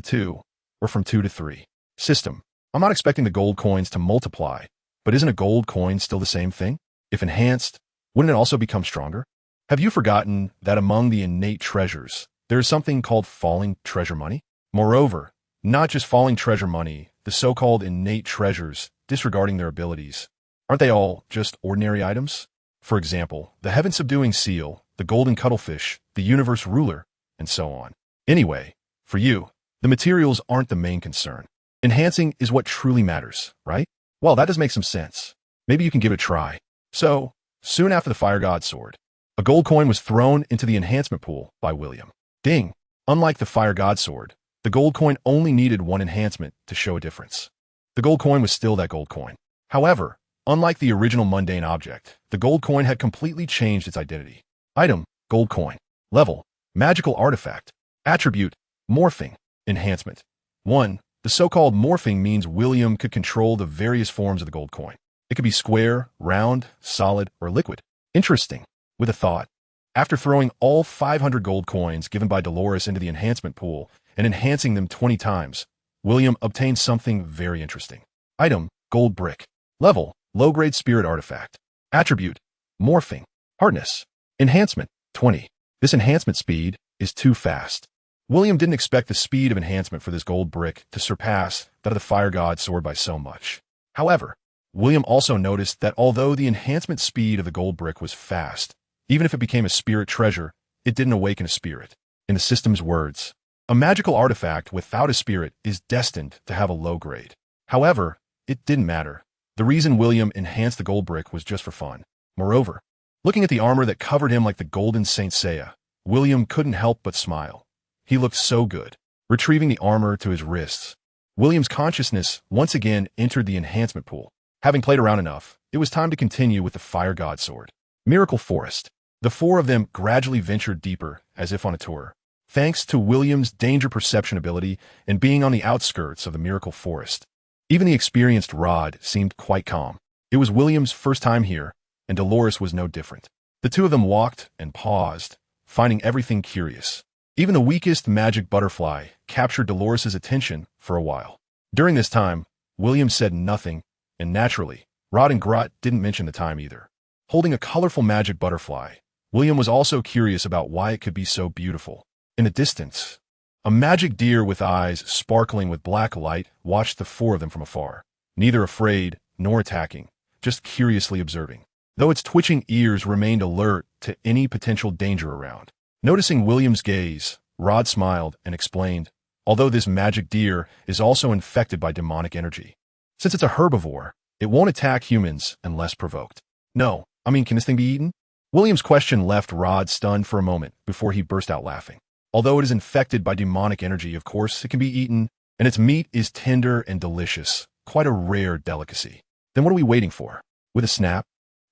2, or from 2 to 3? "System, I'm not expecting the gold coins to multiply, but isn't a gold coin still the same thing? If enhanced, wouldn't it also become stronger? Have you forgotten that among the innate treasures, there is something called falling treasure money? Moreover, not just falling treasure money, the so-called innate treasures, disregarding their abilities. Aren't they all just ordinary items? For example, the heaven-subduing seal, the golden cuttlefish, the universe ruler, and so on. Anyway, for you, the materials aren't the main concern. Enhancing is what truly matters, right? Well, that does make some sense. Maybe you can give it a try." So, soon after the Fire God sword, a gold coin was thrown into the enhancement pool by William. Ding! Unlike the Fire God sword, the gold coin only needed one enhancement to show a difference. The gold coin was still that gold coin. However, unlike the original mundane object, the gold coin had completely changed its identity. Item, gold coin. Level, magical artifact. Attribute, morphing. Enhancement. 1. The so-called morphing means William could control the various forms of the gold coin. It could be square, round, solid, or liquid. Interesting. With a thought. After throwing all 500 gold coins given by Dolores into the enhancement pool and enhancing them 20 times, William obtained something very interesting. Item, gold brick. Level, low-grade spirit artifact. Attribute, morphing. Hardness. Enhancement, 20. This enhancement speed is too fast. William didn't expect the speed of enhancement for this gold brick to surpass that of the Fire God sword by so much. However, William also noticed that although the enhancement speed of the gold brick was fast, even if it became a spirit treasure, it didn't awaken a spirit. In the system's words, a magical artifact without a spirit is destined to have a low grade. However, it didn't matter. The reason William enhanced the gold brick was just for fun. Moreover, looking at the armor that covered him like the golden Saint Seiya, William couldn't help but smile. He looked so good. Retrieving the armor to his wrists, William's consciousness once again entered the enhancement pool. Having played around enough, it was time to continue with the Fire God Sword. Miracle Forest. The four of them gradually ventured deeper, as if on a tour. Thanks to William's danger perception ability and being on the outskirts of the Miracle Forest, even the experienced Rod seemed quite calm. It was William's first time here, and Dolores was no different. The two of them walked and paused, finding everything curious. Even the weakest magic butterfly captured Dolores' attention for a while. During this time, William said nothing, and naturally, Rod and Grot didn't mention the time either. Holding a colorful magic butterfly, William was also curious about why it could be so beautiful. In the distance, a magic deer with eyes sparkling with black light watched the four of them from afar, neither afraid nor attacking, just curiously observing, though its twitching ears remained alert to any potential danger around. Noticing William's gaze, Rod smiled and explained, although this magic deer is also infected by demonic energy. Since it's a herbivore, it won't attack humans unless provoked. No, can this thing be eaten? William's question left Rod stunned for a moment before he burst out laughing. Although it is infected by demonic energy, of course, it can be eaten, and its meat is tender and delicious, quite a rare delicacy. Then what are we waiting for? With a snap,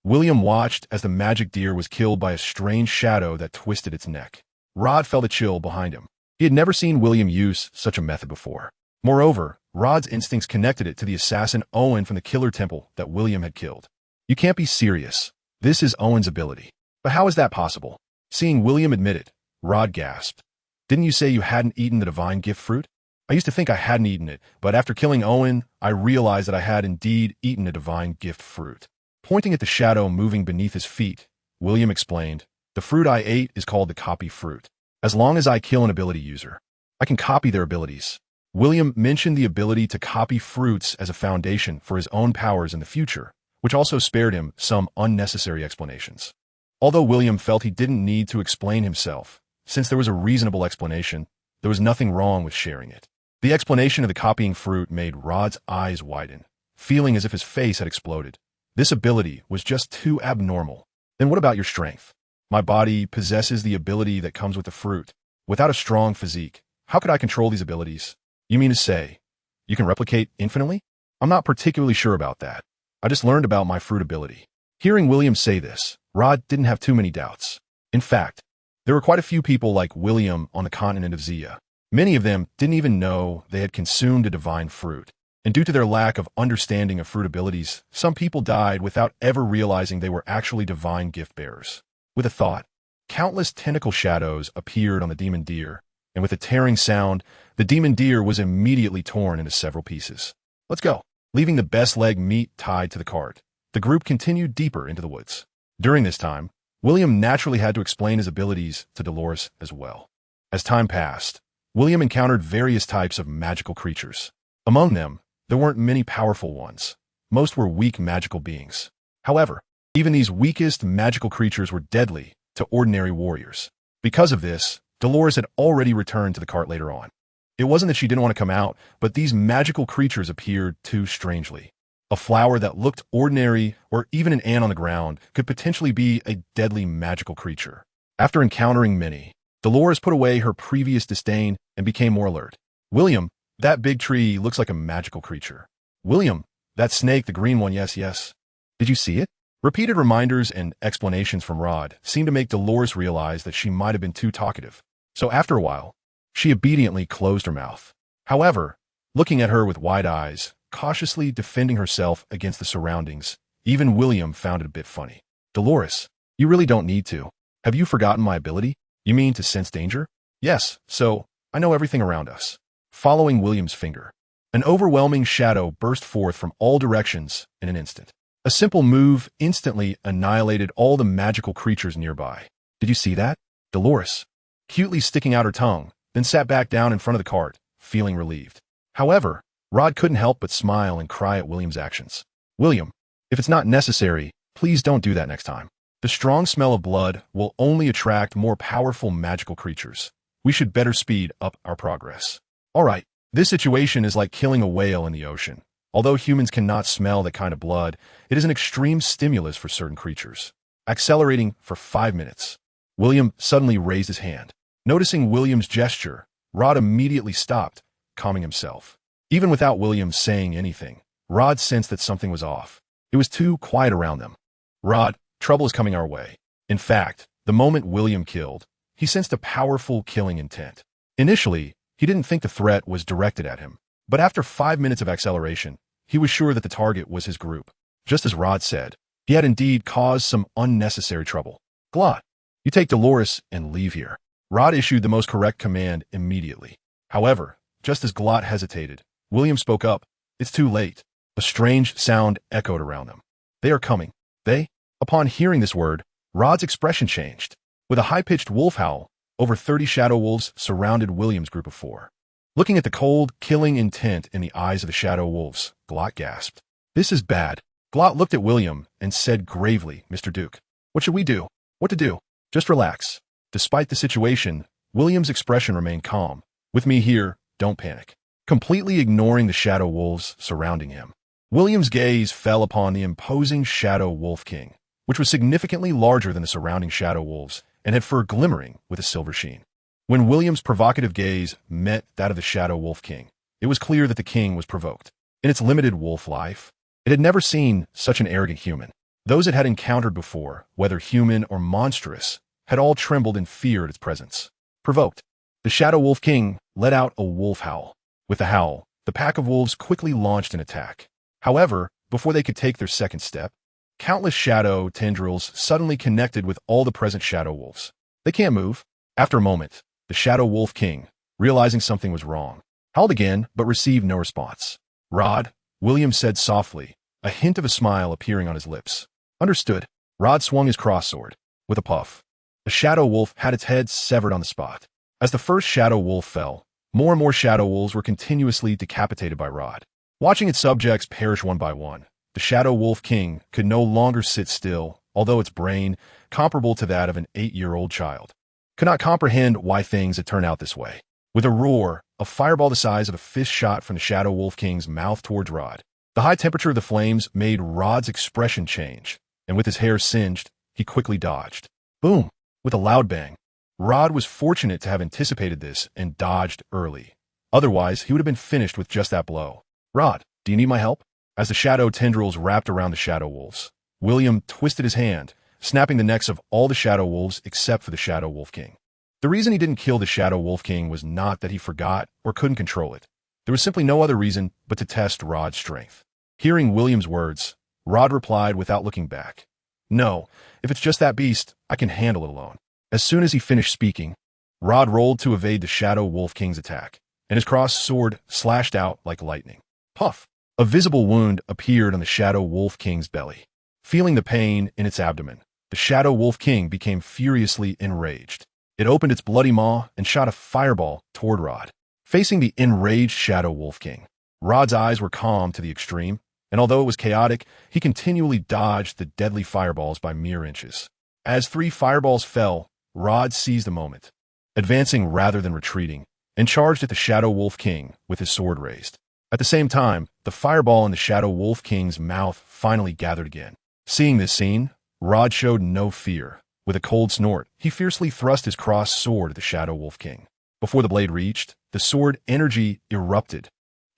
William watched as the magic deer was killed by a strange shadow that twisted its neck. Rod felt a chill behind him. He had never seen William use such a method before. Moreover, Rod's instincts connected it to the assassin Owen from the killer temple that William had killed. You can't be serious. This is Owen's ability. But how is that possible? Seeing William admit it, Rod gasped. Didn't you say you hadn't eaten the divine gift fruit? I used to think I hadn't eaten it, but after killing Owen, I realized that I had indeed eaten a divine gift fruit. Pointing at the shadow moving beneath his feet, William explained, the fruit I ate is called the copy fruit. As long as I kill an ability user, I can copy their abilities. William mentioned the ability to copy fruits as a foundation for his own powers in the future, which also spared him some unnecessary explanations. Although William felt he didn't need to explain himself, since there was a reasonable explanation, there was nothing wrong with sharing it. The explanation of the copying fruit made Rod's eyes widen, feeling as if his face had exploded. This ability was just too abnormal. Then what about your strength? My body possesses the ability that comes with the fruit. Without a strong physique, how could I control these abilities? You mean to say, you can replicate infinitely? I'm not particularly sure about that. I just learned about my fruit ability. Hearing William say this, Rod didn't have too many doubts. In fact, there were quite a few people like William on the continent of Zia. Many of them didn't even know they had consumed a divine fruit. And due to their lack of understanding of fruit abilities, some people died without ever realizing they were actually divine gift bearers. With a thought, countless tentacle shadows appeared on the demon deer, and with a tearing sound, the demon deer was immediately torn into several pieces. Let's go. Leaving the best leg meat tied to the cart, the group continued deeper into the woods. During this time, William naturally had to explain his abilities to Dolores as well. As time passed, William encountered various types of magical creatures. Among them, there weren't many powerful ones. Most were weak magical beings. However, even these weakest magical creatures were deadly to ordinary warriors. Because of this, Dolores had already returned to the cart later on. It wasn't that she didn't want to come out, but these magical creatures appeared too strangely. A flower that looked ordinary, or even an ant on the ground, could potentially be a deadly magical creature. After encountering many, Dolores put away her previous disdain and became more alert. William, that big tree looks like a magical creature. William, that snake, the green one, yes. Did you see it? Repeated reminders and explanations from Rod seemed to make Dolores realize that she might have been too talkative. So after a while, she obediently closed her mouth. However, looking at her with wide eyes, cautiously defending herself against the surroundings, even William found it a bit funny. Dolores, you really don't need to. Have you forgotten my ability? You mean to sense danger? Yes, so I know everything around us. Following William's finger, an overwhelming shadow burst forth from all directions in an instant. A simple move instantly annihilated all the magical creatures nearby. Did you see that? Dolores, cutely sticking out her tongue, then sat back down in front of the cart, feeling relieved. However, Rod couldn't help but smile and cry at William's actions. William, if it's not necessary, please don't do that next time. The strong smell of blood will only attract more powerful magical creatures. We should better speed up our progress. All right, this situation is like killing a whale in the ocean. Although humans cannot smell that kind of blood, it is an extreme stimulus for certain creatures. Accelerating for 5 minutes. William suddenly raised his hand. Noticing William's gesture, Rod immediately stopped, calming himself. Even without William saying anything, Rod sensed that something was off. It was too quiet around them. Rod, trouble is coming our way. In fact, the moment William killed, he sensed a powerful killing intent. Initially, he didn't think the threat was directed at him. But after 5 minutes of acceleration, he was sure that the target was his group. Just as Rod said, he had indeed caused some unnecessary trouble. Glot, you take Dolores and leave here. Rod issued the most correct command immediately. However, just as Glot hesitated, William spoke up. It's too late. A strange sound echoed around them. They are coming. They? Upon hearing this word, Rod's expression changed. With a high-pitched wolf howl, over 30 shadow wolves surrounded William's group of 4. Looking at the cold, killing intent in the eyes of the shadow wolves, Glot gasped. This is bad. Glot looked at William and said gravely, Mr. Duke, what should we do? What to do? Just relax. Despite the situation, William's expression remained calm. With me here, don't panic. Completely ignoring the shadow wolves surrounding him, William's gaze fell upon the imposing shadow wolf king, which was significantly larger than the surrounding shadow wolves and had fur glimmering with a silver sheen. When William's provocative gaze met that of the shadow wolf king, it was clear that the king was provoked. In its limited wolf life, it had never seen such an arrogant human. Those it had encountered before, whether human or monstrous, had all trembled in fear at its presence. Provoked, the shadow wolf king let out a wolf howl. With the howl, the pack of wolves quickly launched an attack. However, before they could take their second step, countless shadow tendrils suddenly connected with all the present shadow wolves. They can't move. After a moment, the shadow wolf king, realizing something was wrong, howled again but received no response. Rod, William said softly, a hint of a smile appearing on his lips. Understood. Rod swung his cross-sword. With a puff, the shadow wolf had its head severed on the spot. As the first shadow wolf fell, more and more shadow wolves were continuously decapitated by Rod. Watching its subjects perish one by one, the shadow wolf king could no longer sit still, although its brain, comparable to that of an 8-year-old child, could not comprehend why things had turned out this way. With a roar, a fireball the size of a fist shot from the shadow wolf king's mouth towards Rod. The high temperature of the flames made Rod's expression change, and with his hair singed, he quickly dodged. Boom! With a loud bang. Rod was fortunate to have anticipated this and dodged early. Otherwise, he would have been finished with just that blow. Rod, do you need my help? As the shadow tendrils wrapped around the shadow wolves, William twisted his hand, snapping the necks of all the shadow wolves except for the shadow wolf king. The reason he didn't kill the shadow wolf king was not that he forgot or couldn't control it. There was simply no other reason but to test Rod's strength. Hearing William's words, Rod replied without looking back. No, if it's just that beast, I can handle it alone. As soon as he finished speaking, Rod rolled to evade the shadow wolf king's attack, and his crossed sword slashed out like lightning. Puff! A visible wound appeared on the shadow wolf king's belly. Feeling the pain in its abdomen, the shadow wolf king became furiously enraged. It opened its bloody maw and shot a fireball toward Rod. Facing the enraged shadow wolf king, Rod's eyes were calm to the extreme, and although it was chaotic, he continually dodged the deadly fireballs by mere inches. As 3 fireballs fell, Rod seized the moment, advancing rather than retreating, and charged at the shadow wolf king with his sword raised. At the same time, the fireball in the shadow wolf king's mouth finally gathered again. Seeing this scene, Rod showed no fear. With a cold snort, he fiercely thrust his crossed sword at the shadow wolf king. Before the blade reached, the sword energy erupted.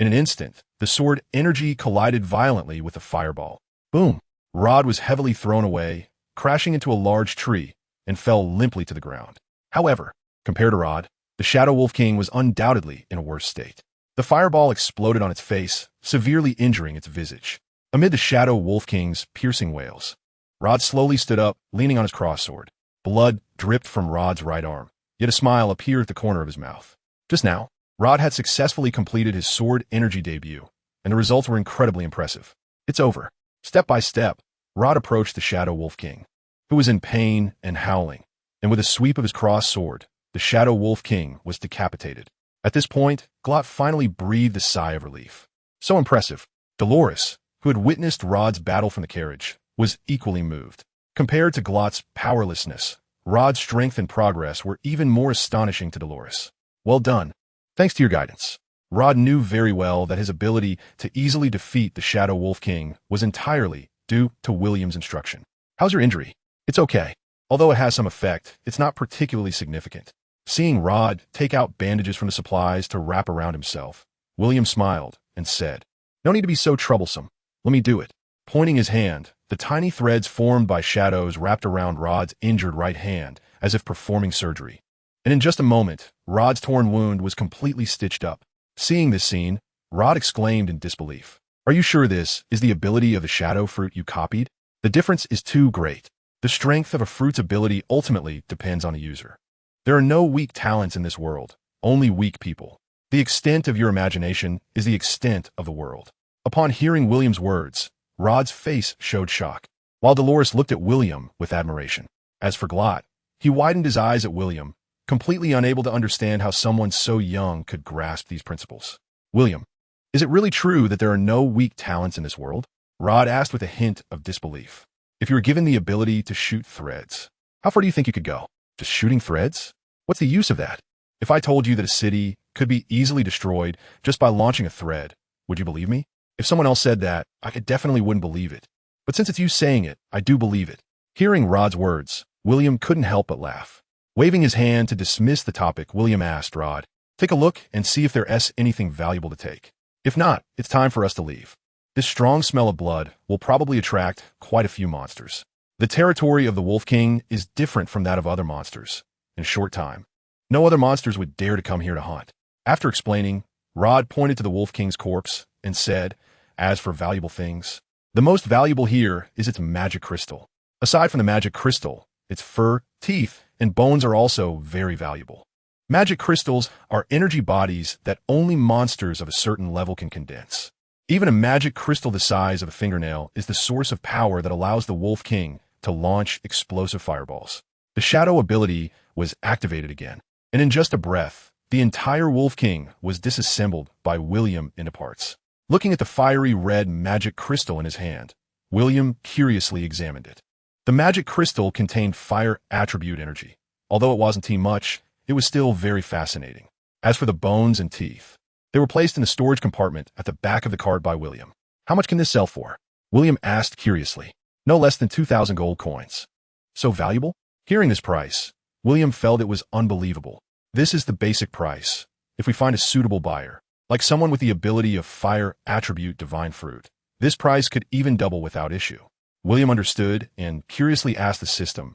In an instant, the sword energy collided violently with the fireball. Boom! Rod was heavily thrown away, crashing into a large tree, and fell limply to the ground. However, compared to Rod, the shadow wolf king was undoubtedly in a worse state. The fireball exploded on its face, severely injuring its visage. Amid the shadow wolf king's piercing wails, Rod slowly stood up, leaning on his cross-sword. Blood dripped from Rod's right arm, yet a smile appeared at the corner of his mouth. Just now, Rod had successfully completed his sword energy debut, and the results were incredibly impressive. It's over. Step by step, Rod approached the shadow wolf king, who was in pain and howling, and with a sweep of his cross-sword, the shadow wolf king was decapitated. At this point, Glot finally breathed a sigh of relief. So impressive. Dolores, who had witnessed Rod's battle from the carriage, was equally moved. Compared to Glot's powerlessness, Rod's strength and progress were even more astonishing to Dolores. Well done. Thanks to your guidance, Rod knew very well that his ability to easily defeat the Shadow Wolf King was entirely due to William's instruction. How's your injury? It's okay. Although it has some effect, it's not particularly significant. Seeing Rod take out bandages from the supplies to wrap around himself, William smiled and said, "No need to be so troublesome. Let me do it." Pointing his hand, the tiny threads formed by shadows wrapped around Rod's injured right hand as if performing surgery. And in just a moment, Rod's torn wound was completely stitched up. Seeing this scene, Rod exclaimed in disbelief, "Are you sure this is the ability of the shadow fruit you copied? The difference is too great. The strength of a fruit's ability ultimately depends on the user. There are no weak talents in this world, only weak people. The extent of your imagination is the extent of the world." Upon hearing William's words, Rod's face showed shock, while Dolores looked at William with admiration. As for Glot, he widened his eyes at William, completely unable to understand how someone so young could grasp these principles. "William, is it really true that there are no weak talents in this world?" Rod asked with a hint of disbelief. "If you were given the ability to shoot threads, how far do you think you could go? Just shooting threads? What's the use of that? If I told you that a city could be easily destroyed just by launching a thread, would you believe me? If someone else said that, I definitely wouldn't believe it. But since it's you saying it, I do believe it." Hearing Rod's words, William couldn't help but laugh. Waving his hand to dismiss the topic, William asked Rod, "Take a look and see if there's anything valuable to take. If not, it's time for us to leave. This strong smell of blood will probably attract quite a few monsters. The territory of the Wolf King is different from that of other monsters. In a short time, no other monsters would dare to come here to hunt." After explaining, Rod pointed to the Wolf King's corpse and said, "As for valuable things, the most valuable here is its magic crystal. Aside from the magic crystal, its fur, teeth, and bones are also very valuable. Magic crystals are energy bodies that only monsters of a certain level can condense. Even a magic crystal the size of a fingernail is the source of power that allows the Wolf King to launch explosive fireballs." The shadow ability was activated again, and in just a breath, the entire Wolf King was disassembled by William into parts. Looking at the fiery red magic crystal in his hand, William curiously examined it. The magic crystal contained fire attribute energy. Although it wasn't too much, it was still very fascinating. As for the bones and teeth, they were placed in the storage compartment at the back of the cart by William. "How much can this sell for?" William asked curiously. "No less than 2,000 gold coins." "So valuable?" Hearing this price, William felt it was unbelievable. "This is the basic price. If we find a suitable buyer, like someone with the ability of fire attribute divine fruit, this price could even double without issue." William understood and curiously asked the system,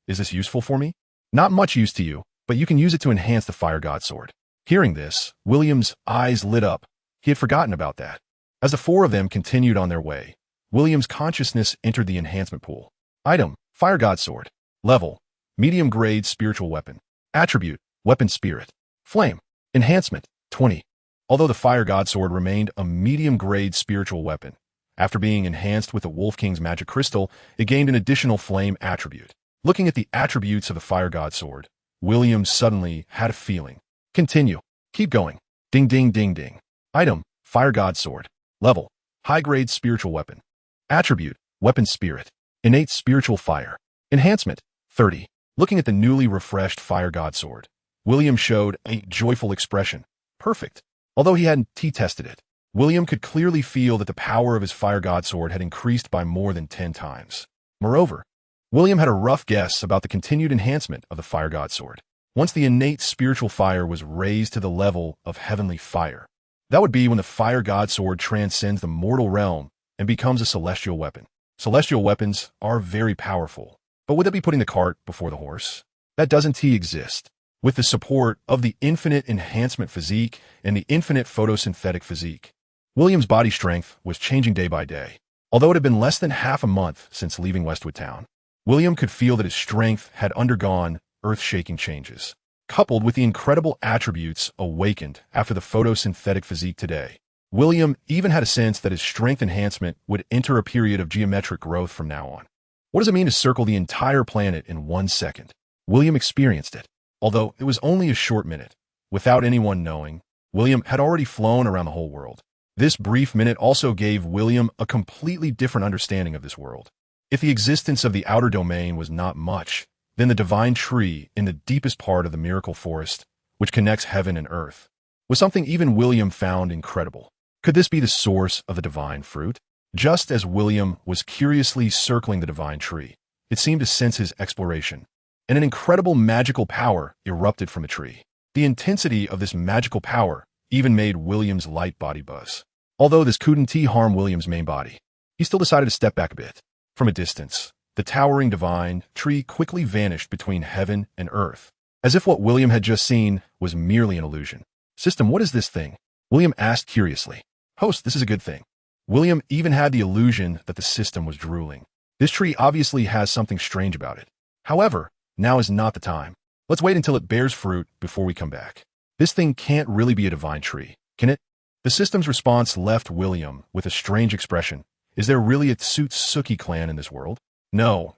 "Is this useful for me?" "Not much use to you, but you can use it to enhance the fire god sword." Hearing this, William's eyes lit up. He had forgotten about that. As the four of them continued on their way, William's consciousness entered the enhancement pool. Item, fire god sword. Level, medium grade spiritual weapon. Attribute, weapon spirit. Flame, enhancement, 20. Although the fire god sword remained a medium grade spiritual weapon, after being enhanced with the Wolf King's magic crystal, it gained an additional flame attribute. Looking at the attributes of the fire god sword, William suddenly had a feeling. Continue. Keep going. Ding ding ding ding. Item, fire god sword. Level, high grade spiritual weapon. Attribute, weapon spirit. Innate spiritual fire. Enhancement, 30. Looking at the newly refreshed fire god sword, William showed a joyful expression. Perfect. Although he hadn't tested it, William could clearly feel that the power of his fire god sword had increased by more than 10 times. Moreover, William had a rough guess about the continued enhancement of the fire god sword. Once the innate spiritual fire was raised to the level of heavenly fire, that would be when the fire god sword transcends the mortal realm and becomes a celestial weapon. Celestial weapons are very powerful, but would that be putting the cart before the horse? That doesn't exist. With the support of the infinite enhancement physique and the infinite photosynthetic physique, William's body strength was changing day by day. Although it had been less than half a month since leaving Westwood Town, William could feel that his strength had undergone earth-shaking changes. Coupled with the incredible attributes awakened after the photosynthetic physique today, William even had a sense that his strength enhancement would enter a period of geometric growth from now on. What does it mean to circle the entire planet in 1 second? William experienced it. Although it was only a short minute, without anyone knowing, William had already flown around the whole world. This brief minute also gave William a completely different understanding of this world. If the existence of the outer domain was not much, then the divine tree in the deepest part of the miracle forest, which connects heaven and earth, was something even William found incredible. Could this be the source of the divine fruit? Just as William was curiously circling the divine tree, it seemed to sense his exploration, and an incredible magical power erupted from the tree. The intensity of this magical power even made William's light body buzz. Although this couldn't harm William's main body, he still decided to step back a bit. From a distance, the towering divine tree quickly vanished between heaven and earth, as if what William had just seen was merely an illusion. "System, what is this thing?" William asked curiously. "Host, this is a good thing." William even had the illusion that the system was drooling. This tree obviously has something strange about it. However, now is not the time. Let's wait until it bears fruit before we come back. This thing can't really be a divine tree, can it? The system's response left William with a strange expression. Is there really a Tsutsuki clan in this world? No.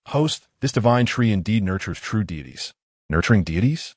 Host, this divine tree indeed nurtures true deities. Nurturing deities?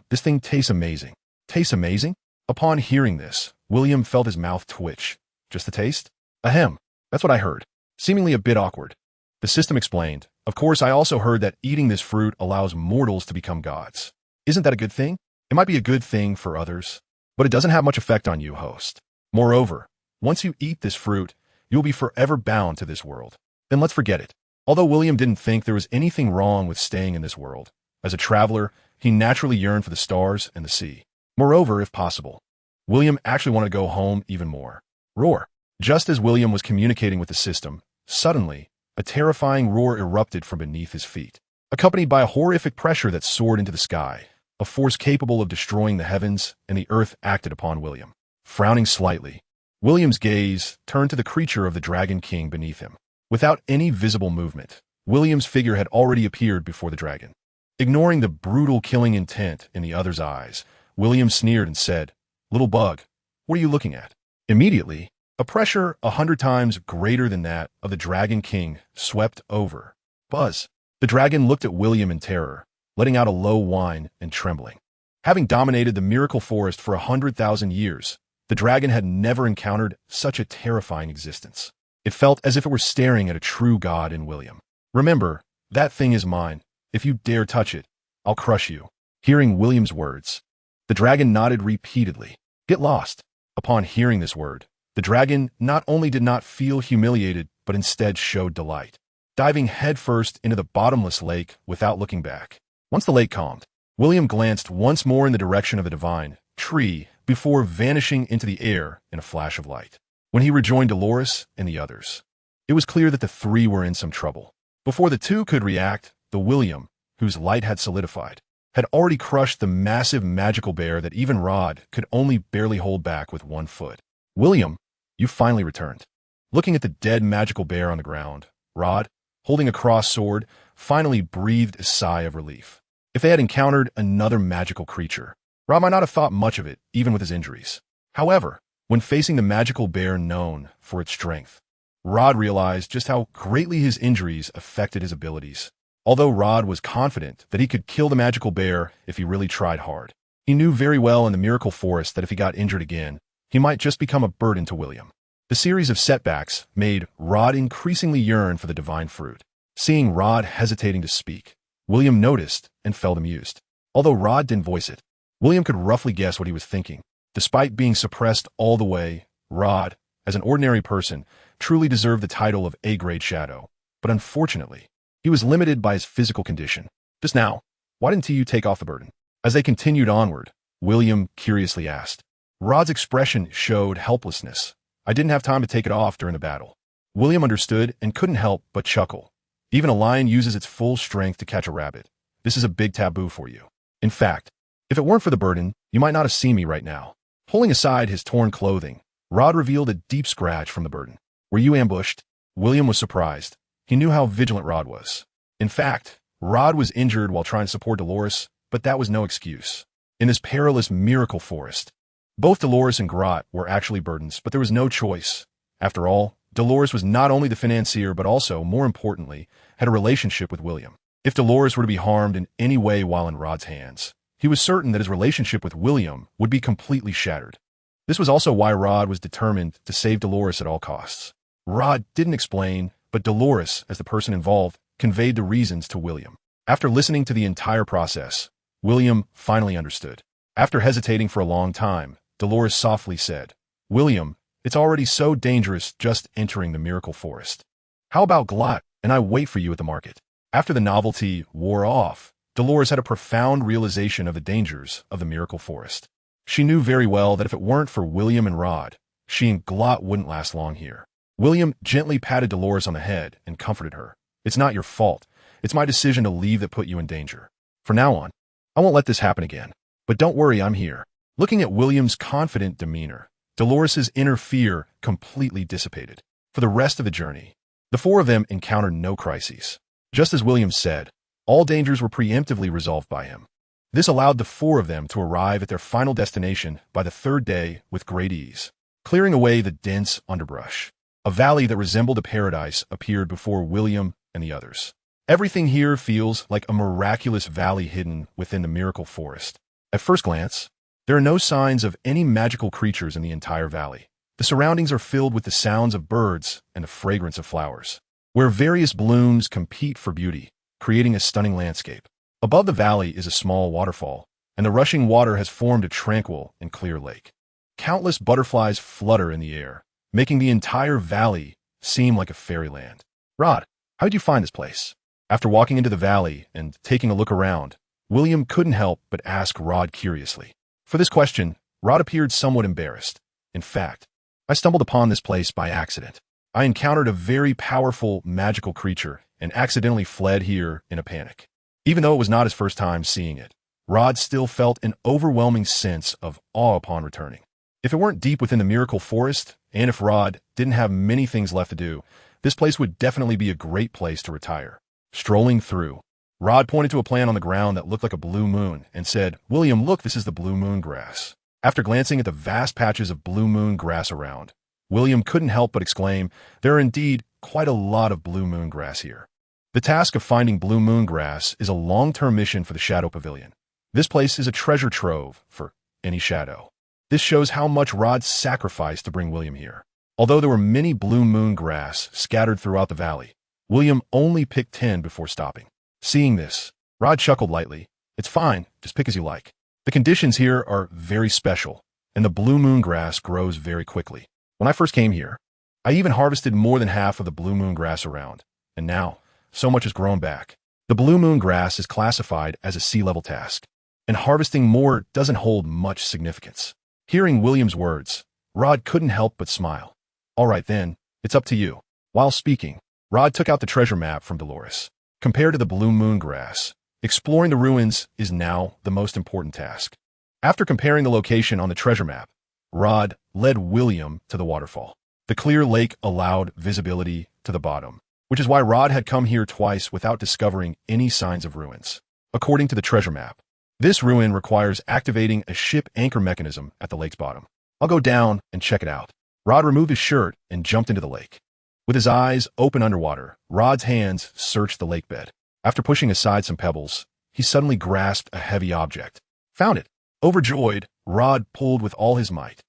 This thing tastes amazing. Tastes amazing? Upon hearing this, William felt his mouth twitch. Just the taste? Ahem. That's what I heard. Seemingly a bit awkward. The system explained. Of course, I also heard that eating this fruit allows mortals to become gods. Isn't that a good thing? It might be a good thing for others, but it doesn't have much effect on you, host. Moreover, once you eat this fruit, you'll be forever bound to this world. Then let's forget it. Although William didn't think there was anything wrong with staying in this world, as a traveler, he naturally yearned for the stars and the sea. Moreover, if possible, William actually wanted to go home even more. Roar. Just as William was communicating with the system, suddenly, a terrifying roar erupted from beneath his feet, accompanied by a horrific pressure that soared into the sky. A force capable of destroying the heavens and the earth acted upon William. Frowning slightly, William's gaze turned to the creature of the Dragon King beneath him. Without any visible movement, William's figure had already appeared before the dragon. Ignoring the brutal killing intent in the other's eyes, William sneered and said, "Little bug, what are you looking at?" Immediately, a pressure 100 times greater than that of the Dragon King swept over. Buzz. The dragon looked at William in terror, letting out a low whine and trembling. Having dominated the miracle forest for 100,000 years, the dragon had never encountered such a terrifying existence. It felt as if it were staring at a true god in William. "Remember, that thing is mine. If you dare touch it, I'll crush you." Hearing William's words, the dragon nodded repeatedly. "Get lost." Upon hearing this word, the dragon not only did not feel humiliated, but instead showed delight, diving headfirst into the bottomless lake without looking back. Once the lake calmed, William glanced once more in the direction of the divine tree before vanishing into the air in a flash of light. When he rejoined Dolores and the others, it was clear that the three were in some trouble. Before the two could react, the William, whose light had solidified, had already crushed the massive magical bear that even Rod could only barely hold back with one foot. "William, you finally returned." Looking at the dead magical bear on the ground, Rod, holding a crossed sword, finally breathed a sigh of relief. If they had encountered another magical creature, Rod might not have thought much of it, even with his injuries. However, when facing the magical bear known for its strength, Rod realized just how greatly his injuries affected his abilities. Although Rod was confident that he could kill the magical bear if he really tried hard, he knew very well in the miracle forest that if he got injured again, he might just become a burden to William. The series of setbacks made Rod increasingly yearn for the divine fruit. Seeing Rod hesitating to speak, William noticed and felt amused. Although Rod didn't voice it, William could roughly guess what he was thinking. Despite being suppressed all the way, Rod, as an ordinary person, truly deserved the title of A-grade shadow. But unfortunately, he was limited by his physical condition. "Just now, why didn't you take off the burden?" As they continued onward, William curiously asked. Rod's expression showed helplessness. "I didn't have time to take it off during the battle." William understood and couldn't help but chuckle. Even a lion uses its full strength to catch a rabbit. This is a big taboo for you. In fact, if it weren't for the burden, you might not have seen me right now. Pulling aside his torn clothing, Rod revealed a deep scratch from the burden. "Were you ambushed?" William was surprised. He knew how vigilant Rod was. In fact, Rod was injured while trying to support Dolores, but that was no excuse. In this perilous miracle forest, both Dolores and Grot were actually burdens, but there was no choice. After all, Dolores was not only the financier, but also, more importantly, had a relationship with William. If Dolores were to be harmed in any way while in Rod's hands, he was certain that his relationship with William would be completely shattered. This was also why Rod was determined to save Dolores at all costs. Rod didn't explain, but Dolores, as the person involved, conveyed the reasons to William. After listening to the entire process, William finally understood. After hesitating for a long time, Dolores softly said, "William, it's already so dangerous just entering the miracle forest. How about Glot and I wait for you at the market?" After the novelty wore off, Dolores had a profound realization of the dangers of the miracle forest. She knew very well that if it weren't for William and Rod, she and Glot wouldn't last long here. William gently patted Dolores on the head and comforted her. "It's not your fault. It's my decision to leave that put you in danger. From now on, I won't let this happen again. But don't worry, I'm here." Looking at William's confident demeanor, Dolores's inner fear completely dissipated. For the rest of the journey, the four of them encountered no crises. Just as William said, all dangers were preemptively resolved by him. This allowed the four of them to arrive at their final destination by the third day with great ease. Clearing away the dense underbrush, a valley that resembled a paradise appeared before William and the others. Everything here feels like a miraculous valley hidden within the miracle forest. At first glance, there are no signs of any magical creatures in the entire valley. The surroundings are filled with the sounds of birds and the fragrance of flowers, where various blooms compete for beauty, creating a stunning landscape. Above the valley is a small waterfall, and the rushing water has formed a tranquil and clear lake. Countless butterflies flutter in the air, making the entire valley seem like a fairyland. "Rod, how did you find this place?" After walking into the valley and taking a look around, William couldn't help but ask Rod curiously. For this question, Rod appeared somewhat embarrassed. "In fact, I stumbled upon this place by accident. I encountered a very powerful magical creature and accidentally fled here in a panic." Even though it was not his first time seeing it, Rod still felt an overwhelming sense of awe upon returning. If it weren't deep within the miracle forest, and if Rod didn't have many things left to do, this place would definitely be a great place to retire. Strolling through, Rod pointed to a plant on the ground that looked like a blue moon and said, "William, look, this is the blue moon grass." After glancing at the vast patches of blue moon grass around, William couldn't help but exclaim, "There are indeed quite a lot of blue moon grass here." The task of finding blue moon grass is a long-term mission for the Shadow Pavilion. This place is a treasure trove for any shadow. This shows how much Rod sacrificed to bring William here. Although there were many blue moon grass scattered throughout the valley, William only picked 10 before stopping. Seeing this, Rod chuckled lightly. "It's fine, just pick as you like. The conditions here are very special, and the blue moon grass grows very quickly. When I first came here, I even harvested more than half of the blue moon grass around, and now, so much has grown back." The blue moon grass is classified as a sea-level task, and harvesting more doesn't hold much significance. Hearing William's words, Rod couldn't help but smile. "All right then, it's up to you." While speaking, Rod took out the treasure map from Dolores. Compared to the blue moon grass, exploring the ruins is now the most important task. After comparing the location on the treasure map, Rod led William to the waterfall. The clear lake allowed visibility to the bottom, which is why Rod had come here twice without discovering any signs of ruins. According to the treasure map, this ruin requires activating a ship anchor mechanism at the lake's bottom. "I'll go down and check it out." Rod removed his shirt and jumped into the lake. With his eyes open underwater, Rod's hands searched the lake bed. After pushing aside some pebbles, he suddenly grasped a heavy object. Found it! Overjoyed, Rod pulled with all his might.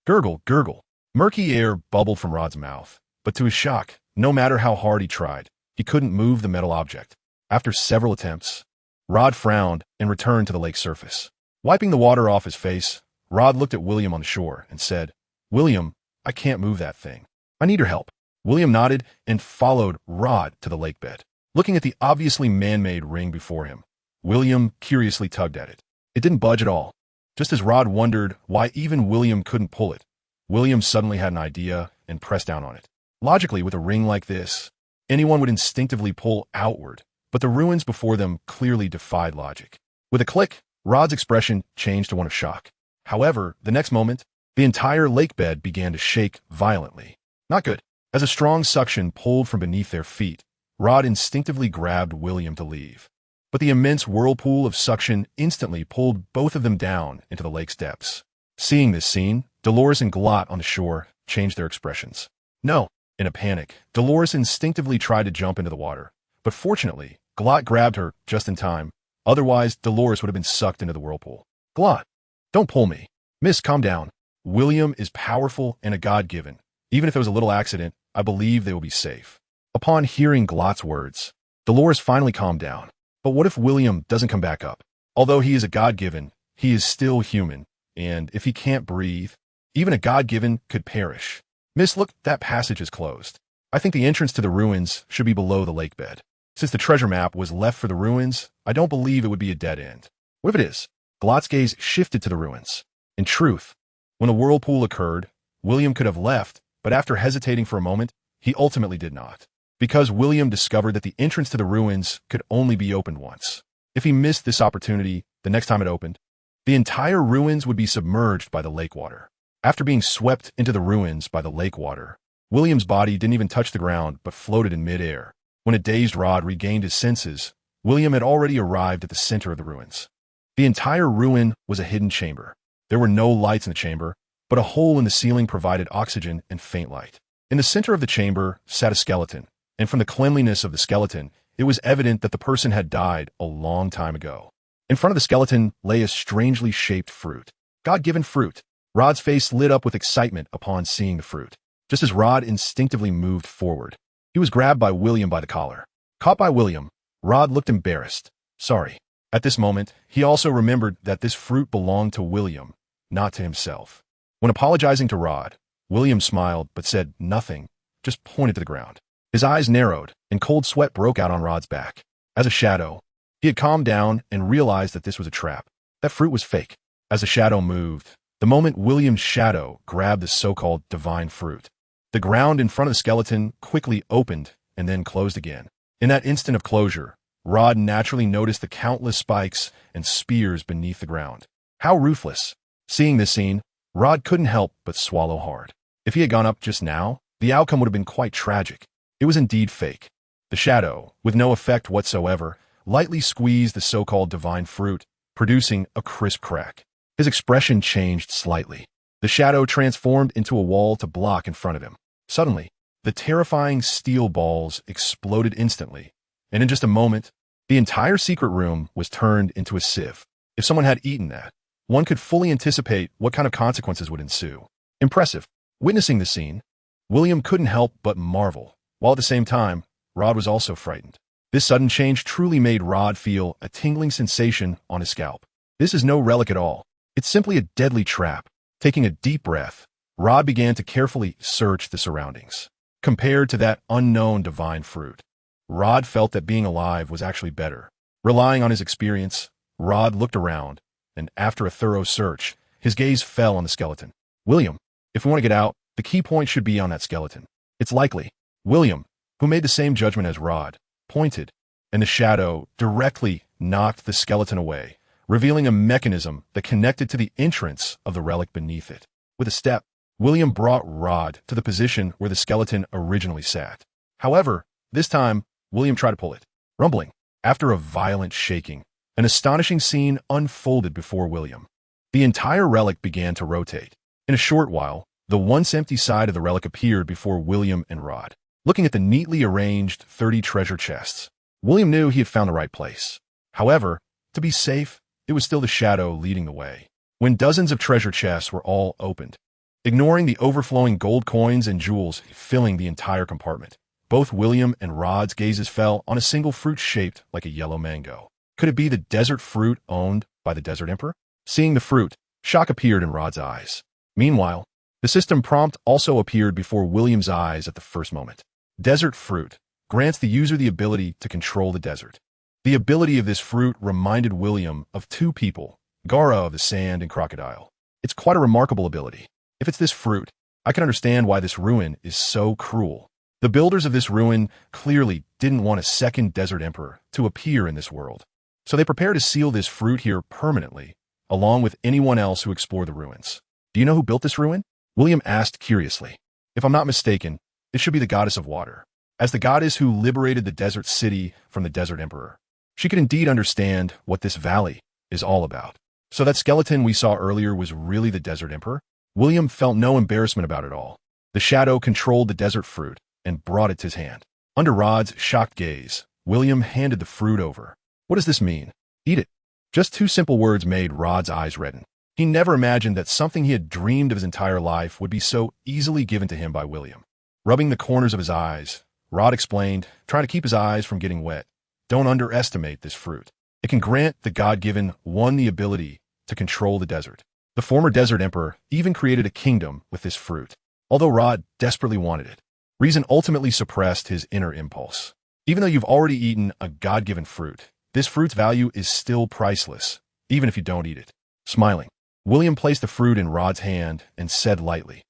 Gurgle, gurgle. Murky air bubbled from Rod's mouth, but to his shock, no matter how hard he tried, he couldn't move the metal object. After several attempts, Rod frowned and returned to the lake's surface. Wiping the water off his face, Rod looked at William on the shore and said, "William, I can't move that thing. I need your help." William nodded and followed Rod to the lake bed. Looking at the obviously man-made ring before him, William curiously tugged at it. It didn't budge at all. Just as Rod wondered why even William couldn't pull it, William suddenly had an idea and pressed down on it. Logically, with a ring like this, anyone would instinctively pull outward, but the ruins before them clearly defied logic. With a click, Rod's expression changed to one of shock. However, the next moment, the entire lake bed began to shake violently. Not good. As a strong suction pulled from beneath their feet, Rod instinctively grabbed William to leave. But the immense whirlpool of suction instantly pulled both of them down into the lake's depths. Seeing this scene, Dolores and Glot on the shore changed their expressions. "No." In a panic, Dolores instinctively tried to jump into the water, but fortunately, Glot grabbed her just in time. Otherwise, Dolores would have been sucked into the whirlpool. "Glot, don't pull me." "Miss, calm down. William is powerful and a god-given. Even if it was a little accident, I believe they will be safe." Upon hearing Glot's words, Dolores finally calmed down. But what if William doesn't come back up? Although he is a god-given, he is still human, and if he can't breathe, even a God-given could perish. Miss, look, that passage is closed. I think the entrance to the ruins should be below the lake bed. Since the treasure map was left for the ruins, I don't believe it would be a dead end. What if it is? Glot's gaze shifted to the ruins. In truth, when the whirlpool occurred, William could have left, but after hesitating for a moment, he ultimately did not. Because William discovered that the entrance to the ruins could only be opened once. If he missed this opportunity, the next time it opened, the entire ruins would be submerged by the lake water. After being swept into the ruins by the lake water, William's body didn't even touch the ground but floated in midair. When a dazed Rod regained his senses, William had already arrived at the center of the ruins. The entire ruin was a hidden chamber. There were no lights in the chamber, but a hole in the ceiling provided oxygen and faint light. In the center of the chamber sat a skeleton, and from the cleanliness of the skeleton, it was evident that the person had died a long time ago. In front of the skeleton lay a strangely shaped fruit. God-given fruit. Rod's face lit up with excitement upon seeing the fruit. Just as Rod instinctively moved forward, he was grabbed by William by the collar. Caught by William, Rod looked embarrassed. Sorry. At this moment, he also remembered that this fruit belonged to William, not to himself. When apologizing to Rod, William smiled but said nothing, just pointed to the ground. His eyes narrowed, and cold sweat broke out on Rod's back. As a shadow, he had calmed down and realized that this was a trap. That fruit was fake. As the shadow moved, the moment William's shadow grabbed the so-called divine fruit, the ground in front of the skeleton quickly opened and then closed again. In that instant of closure, Rod naturally noticed the countless spikes and spears beneath the ground. How ruthless. Seeing this scene, Rod couldn't help but swallow hard. If he had gone up just now, the outcome would have been quite tragic. It was indeed fake. The shadow, with no effect whatsoever, lightly squeezed the so-called divine fruit, producing a crisp crack. His expression changed slightly. The shadow transformed into a wall to block in front of him. Suddenly, the terrifying steel balls exploded instantly, and in just a moment, the entire secret room was turned into a sieve. If someone had eaten that, one could fully anticipate what kind of consequences would ensue. Impressive. Witnessing the scene, William couldn't help but marvel, while at the same time, Rod was also frightened. This sudden change truly made Rod feel a tingling sensation on his scalp. This is no relic at all. It's simply a deadly trap. Taking a deep breath, Rod began to carefully search the surroundings. Compared to that unknown divine fruit, Rod felt that being alive was actually better. Relying on his experience, Rod looked around, and after a thorough search, his gaze fell on the skeleton. William, if we want to get out, the key point should be on that skeleton. It's likely. William, who made the same judgment as Rod, pointed, and the shadow directly knocked the skeleton away, revealing a mechanism that connected to the entrance of the relic beneath it. With a step, William brought Rod to the position where the skeleton originally sat. However, this time, William tried to pull it. Rumbling. After a violent shaking, an astonishing scene unfolded before William. The entire relic began to rotate. In a short while, the once empty side of the relic appeared before William and Rod. Looking at the neatly arranged 30 treasure chests, William knew he had found the right place. However, to be safe, it was still the shadow leading the way. When dozens of treasure chests were all opened, ignoring the overflowing gold coins and jewels filling the entire compartment, both William and Rod's gazes fell on a single fruit shaped like a yellow mango. Could it be the desert fruit owned by the Desert Emperor? Seeing the fruit, shock appeared in Rod's eyes. Meanwhile, the system prompt also appeared before William's eyes at the first moment. Desert fruit grants the user the ability to control the desert. The ability of this fruit reminded William of two people, Gara of the Sand and Crocodile. It's quite a remarkable ability. If it's this fruit, I can understand why this ruin is so cruel. The builders of this ruin clearly didn't want a second Desert Emperor to appear in this world, so they prepare to seal this fruit here permanently, along with anyone else who explored the ruins. Do you know who built this ruin? William asked curiously. If I'm not mistaken, it should be the goddess of water. As the goddess who liberated the desert city from the Desert Emperor, she could indeed understand what this valley is all about. So that skeleton we saw earlier was really the Desert Emperor? William felt no embarrassment about it all. The shadow controlled the desert fruit and brought it to his hand. Under Rod's shocked gaze, William handed the fruit over. What does this mean? Eat it. Just two simple words made Rod's eyes redden. He never imagined that something he had dreamed of his entire life would be so easily given to him by William. Rubbing the corners of his eyes, Rod explained, trying to keep his eyes from getting wet. Don't underestimate this fruit. It can grant the God-given one the ability to control the desert. The former desert emperor even created a kingdom with this fruit, although Rod desperately wanted it. Reason ultimately suppressed his inner impulse. Even though you've already eaten a God-given fruit, this fruit's value is still priceless, even if you don't eat it. Smiling, William placed the fruit in Rod's hand and said lightly,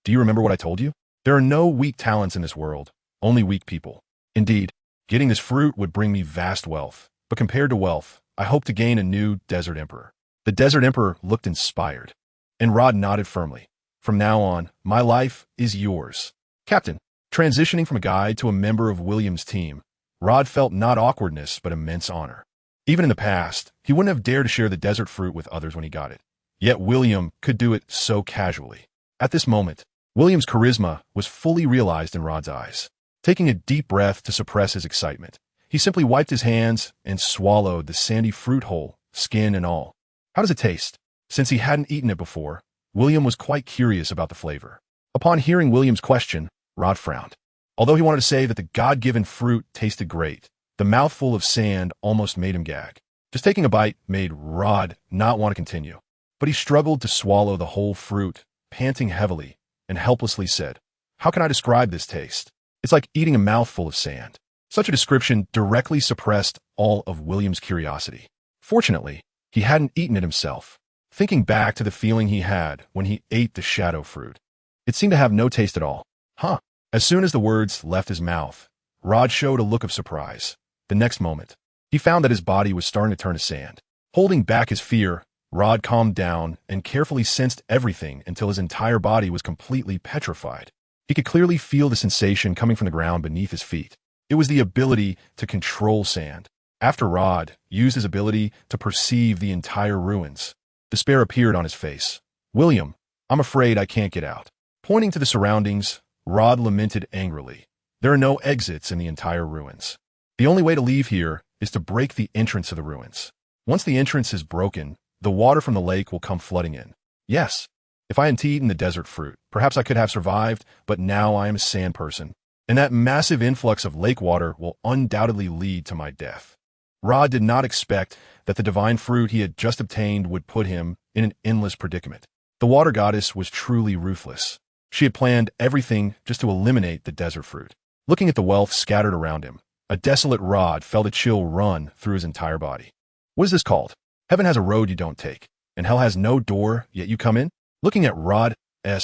"Do you remember what I told you? There are no weak talents in this world, only weak people. Indeed, getting this fruit would bring me vast wealth, but compared to wealth, I hope to gain a new desert emperor." The desert emperor looked inspired, and Rod nodded firmly. "From now on, my life is yours." Captain, transitioning from a guide to a member of William's team, Rod felt not awkwardness but immense honor. Even in the past, he wouldn't have dared to share the desert fruit with others when he got it. Yet William could do it so casually. At this moment, William's charisma was fully realized in Rod's eyes. Taking a deep breath to suppress his excitement, he simply wiped his hands and swallowed the sandy fruit whole, skin and all. How does it taste? Since he hadn't eaten it before, William was quite curious about the flavor. Upon hearing William's question, Rod frowned. Although he wanted to say that the God-given fruit tasted great, the mouthful of sand almost made him gag. Just taking a bite made Rod not want to continue. But he struggled to swallow the whole fruit, panting heavily, and helplessly said, "How can I describe this taste? It's like eating a mouthful of sand." Such a description directly suppressed all of William's curiosity. Fortunately, he hadn't eaten it himself. Thinking back to the feeling he had when he ate the shadow fruit, it seemed to have no taste at all. Huh. As soon as the words left his mouth, Rod showed a look of surprise. The next moment, he found that his body was starting to turn to sand. Holding back his fear, Rod calmed down and carefully sensed everything until his entire body was completely petrified. He could clearly feel the sensation coming from the ground beneath his feet. It was the ability to control sand. After Rod used his ability to perceive the entire ruins, despair appeared on his face. "William, I'm afraid I can't get out." Pointing to the surroundings, Rod lamented angrily. "There are no exits in the entire ruins. The only way to leave here is to break the entrance of the ruins. Once the entrance is broken, the water from the lake will come flooding in. Yes, if I hadn't eaten the desert fruit, perhaps I could have survived, but now I am a sand person, and that massive influx of lake water will undoubtedly lead to my death." Rod did not expect that the divine fruit he had just obtained would put him in an endless predicament. The water goddess was truly ruthless. She had planned everything just to eliminate the desert fruit. Looking at the wealth scattered around him, a desolate Rod felt a chill run through his entire body. What is this called? Heaven has a road you don't take, and hell has no door, yet you come in? Looking at Rod's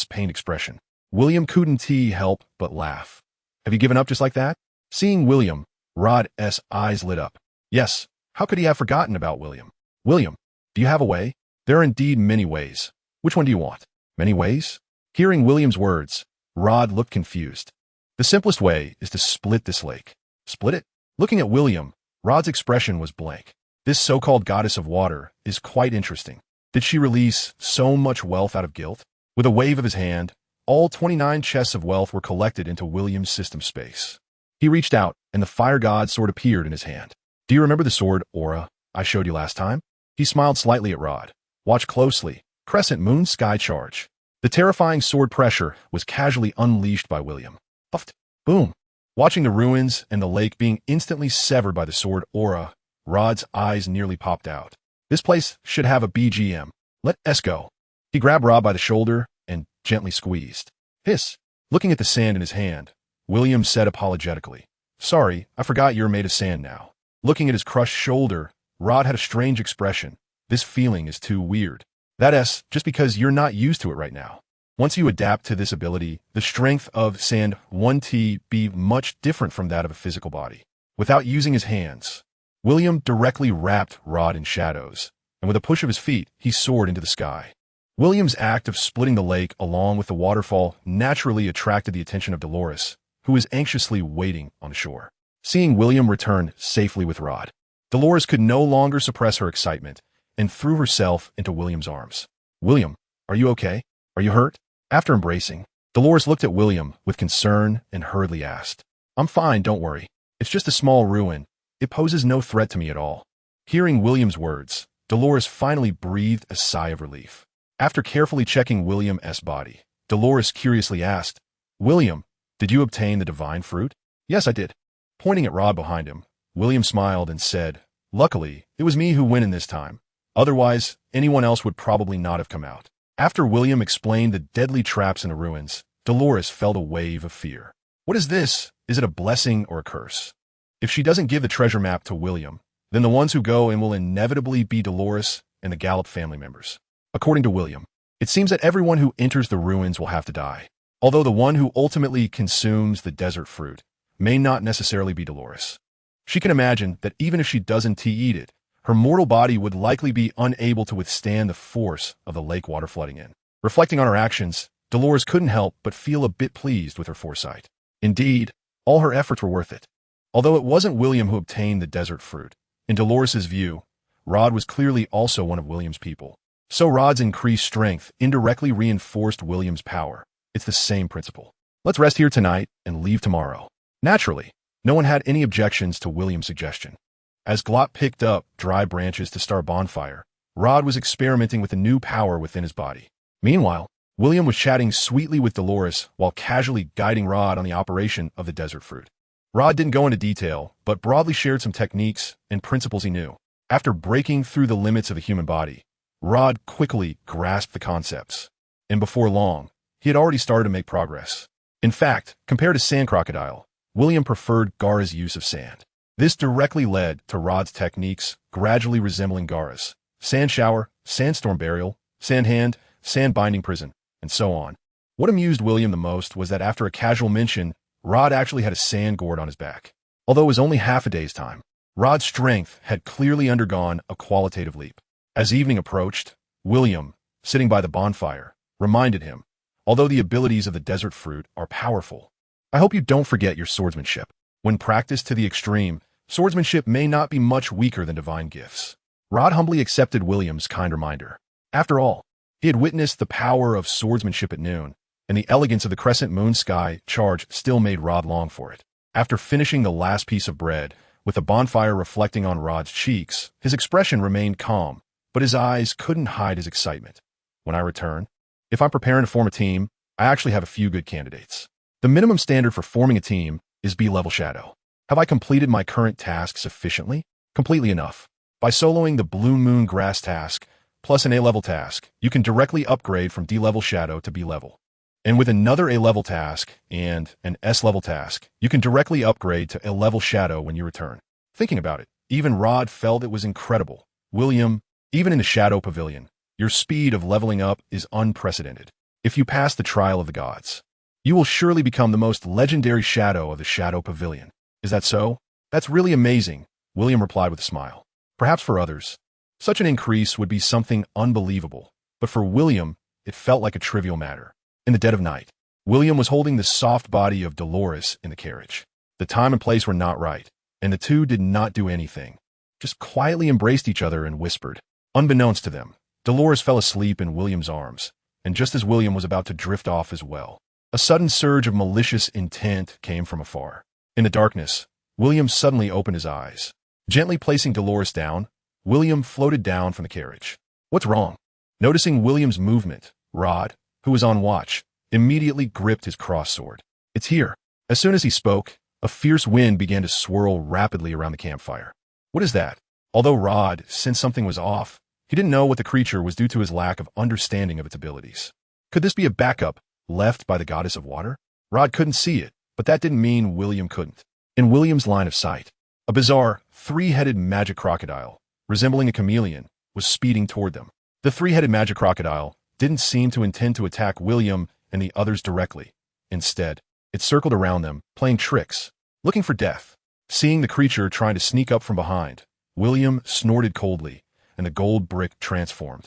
pained expression, William couldn't help but laugh. Have you given up just like that? Seeing William, Rod's eyes lit up. Yes, how could he have forgotten about William? "William, do you have a way?" "There are indeed many ways. Which one do you want?" "Many ways?" Hearing William's words, Rod looked confused. "The simplest way is to split this lake." "Split it?" Looking at William, Rod's expression was blank. This so-called goddess of water is quite interesting. Did she release so much wealth out of guilt? With a wave of his hand, all 29 chests of wealth were collected into William's system space. He reached out, and the fire god's sword appeared in his hand. "Do you remember the sword, Aura, I showed you last time?" He smiled slightly at Rod. "Watch closely. Crescent Moon Sky Charge." The terrifying sword pressure was casually unleashed by William. Puffed. Boom. Watching the ruins and the lake being instantly severed by the sword Aura, Rod's eyes nearly popped out. This place should have a BGM. Let's go. He grabbed Rod by the shoulder and gently squeezed. Hiss. Looking at the sand in his hand, William said apologetically, "Sorry, I forgot you're made of sand now." Looking at his crushed shoulder, Rod had a strange expression. "This feeling is too weird." "That's just because you're not used to it right now. Once you adapt to this ability, the strength of sand 1T be much different from that of a physical body." Without using his hands, William directly wrapped Rod in shadows, and with a push of his feet, he soared into the sky. William's act of splitting the lake along with the waterfall naturally attracted the attention of Dolores, who was anxiously waiting on the shore. Seeing William return safely with Rod, Dolores could no longer suppress her excitement and threw herself into William's arms. "William, are you okay? Are you hurt?" After embracing, Dolores looked at William with concern and hurriedly asked, "I'm fine, don't worry. It's just a small ruin. It poses no threat to me at all." Hearing William's words, Dolores finally breathed a sigh of relief. After carefully checking William's body, Dolores curiously asked, "William, did you obtain the divine fruit?" "Yes, I did." Pointing at Rod behind him, William smiled and said, "Luckily, it was me who went in this time. Otherwise, anyone else would probably not have come out. After William explained the deadly traps in the ruins, Dolores felt a wave of fear. What is this? Is it a blessing or a curse? If she doesn't give the treasure map to William, then the ones who go in will inevitably be Dolores and the Gallup family members. According to William, it seems that everyone who enters the ruins will have to die, although the one who ultimately consumes the desert fruit may not necessarily be Dolores. She can imagine that even if she doesn't eat it, her mortal body would likely be unable to withstand the force of the lake water flooding in. Reflecting on her actions, Dolores couldn't help but feel a bit pleased with her foresight. Indeed, all her efforts were worth it. Although it wasn't William who obtained the desert fruit, in Dolores's view, Rod was clearly also one of William's people. So Rod's increased strength indirectly reinforced William's power. It's the same principle. Let's rest here tonight and leave tomorrow. Naturally, no one had any objections to William's suggestion. As Glot picked up dry branches to start a bonfire, Rod was experimenting with a new power within his body. Meanwhile, William was chatting sweetly with Dolores while casually guiding Rod on the operation of the desert fruit. Rod didn't go into detail, but broadly shared some techniques and principles he knew. After breaking through the limits of the human body, Rod quickly grasped the concepts, and before long, he had already started to make progress. In fact, compared to Sand Crocodile, William preferred Gaara's use of sand. This directly led to Rod's techniques gradually resembling Gaara's: sand shower, sandstorm burial, sand hand, sand binding prison, and so on. What amused William the most was that after a casual mention, Rod actually had a sand gourd on his back. Although it was only half a day's time, Rod's strength had clearly undergone a qualitative leap. As evening approached, William, sitting by the bonfire, reminded him, although the abilities of the desert fruit are powerful, I hope you don't forget your swordsmanship. When practiced to the extreme, swordsmanship may not be much weaker than divine gifts. Rod humbly accepted William's kind reminder. After all, he had witnessed the power of swordsmanship at noon, and the elegance of the crescent moon sky charge still made Rod long for it. After finishing the last piece of bread, with the bonfire reflecting on Rod's cheeks, his expression remained calm, but his eyes couldn't hide his excitement. When I return, if I'm preparing to form a team, I actually have a few good candidates. The minimum standard for forming a team is B-level Shadow. Have I completed my current task sufficiently? Completely enough. By soloing the Blue Moon Grass task, plus an A-level task, you can directly upgrade from D-level Shadow to B-level. And with another A-level task and an S-level task, you can directly upgrade to A-level Shadow when you return. Thinking about it, even Rod felt it was incredible. William, even in the Shadow Pavilion, your speed of leveling up is unprecedented. If you pass the trial of the gods, you will surely become the most legendary Shadow of the Shadow Pavilion. Is that so? That's really amazing, William replied with a smile. Perhaps for others, such an increase would be something unbelievable, but for William, it felt like a trivial matter. In the dead of night, William was holding the soft body of Dolores in the carriage. The time and place were not right, and the two did not do anything, just quietly embraced each other and whispered. Unbeknownst to them, Dolores fell asleep in William's arms, and just as William was about to drift off as well, a sudden surge of malicious intent came from afar. In the darkness, William suddenly opened his eyes. Gently placing Dolores down, William floated down from the carriage. What's wrong? Noticing William's movement, Rod, who was on watch, immediately gripped his cross-sword. It's here. As soon as he spoke, a fierce wind began to swirl rapidly around the campfire. What is that? Although Rod sensed something was off, he didn't know what the creature was due to his lack of understanding of its abilities. Could this be a backup left by the goddess of water? Rod couldn't see it, but that didn't mean William couldn't. In William's line of sight, a bizarre, three-headed magic crocodile, resembling a chameleon, was speeding toward them. The three-headed magic crocodile didn't seem to intend to attack William and the others directly. Instead, it circled around them, playing tricks, looking for death. Seeing the creature trying to sneak up from behind, William snorted coldly, and the gold brick transformed,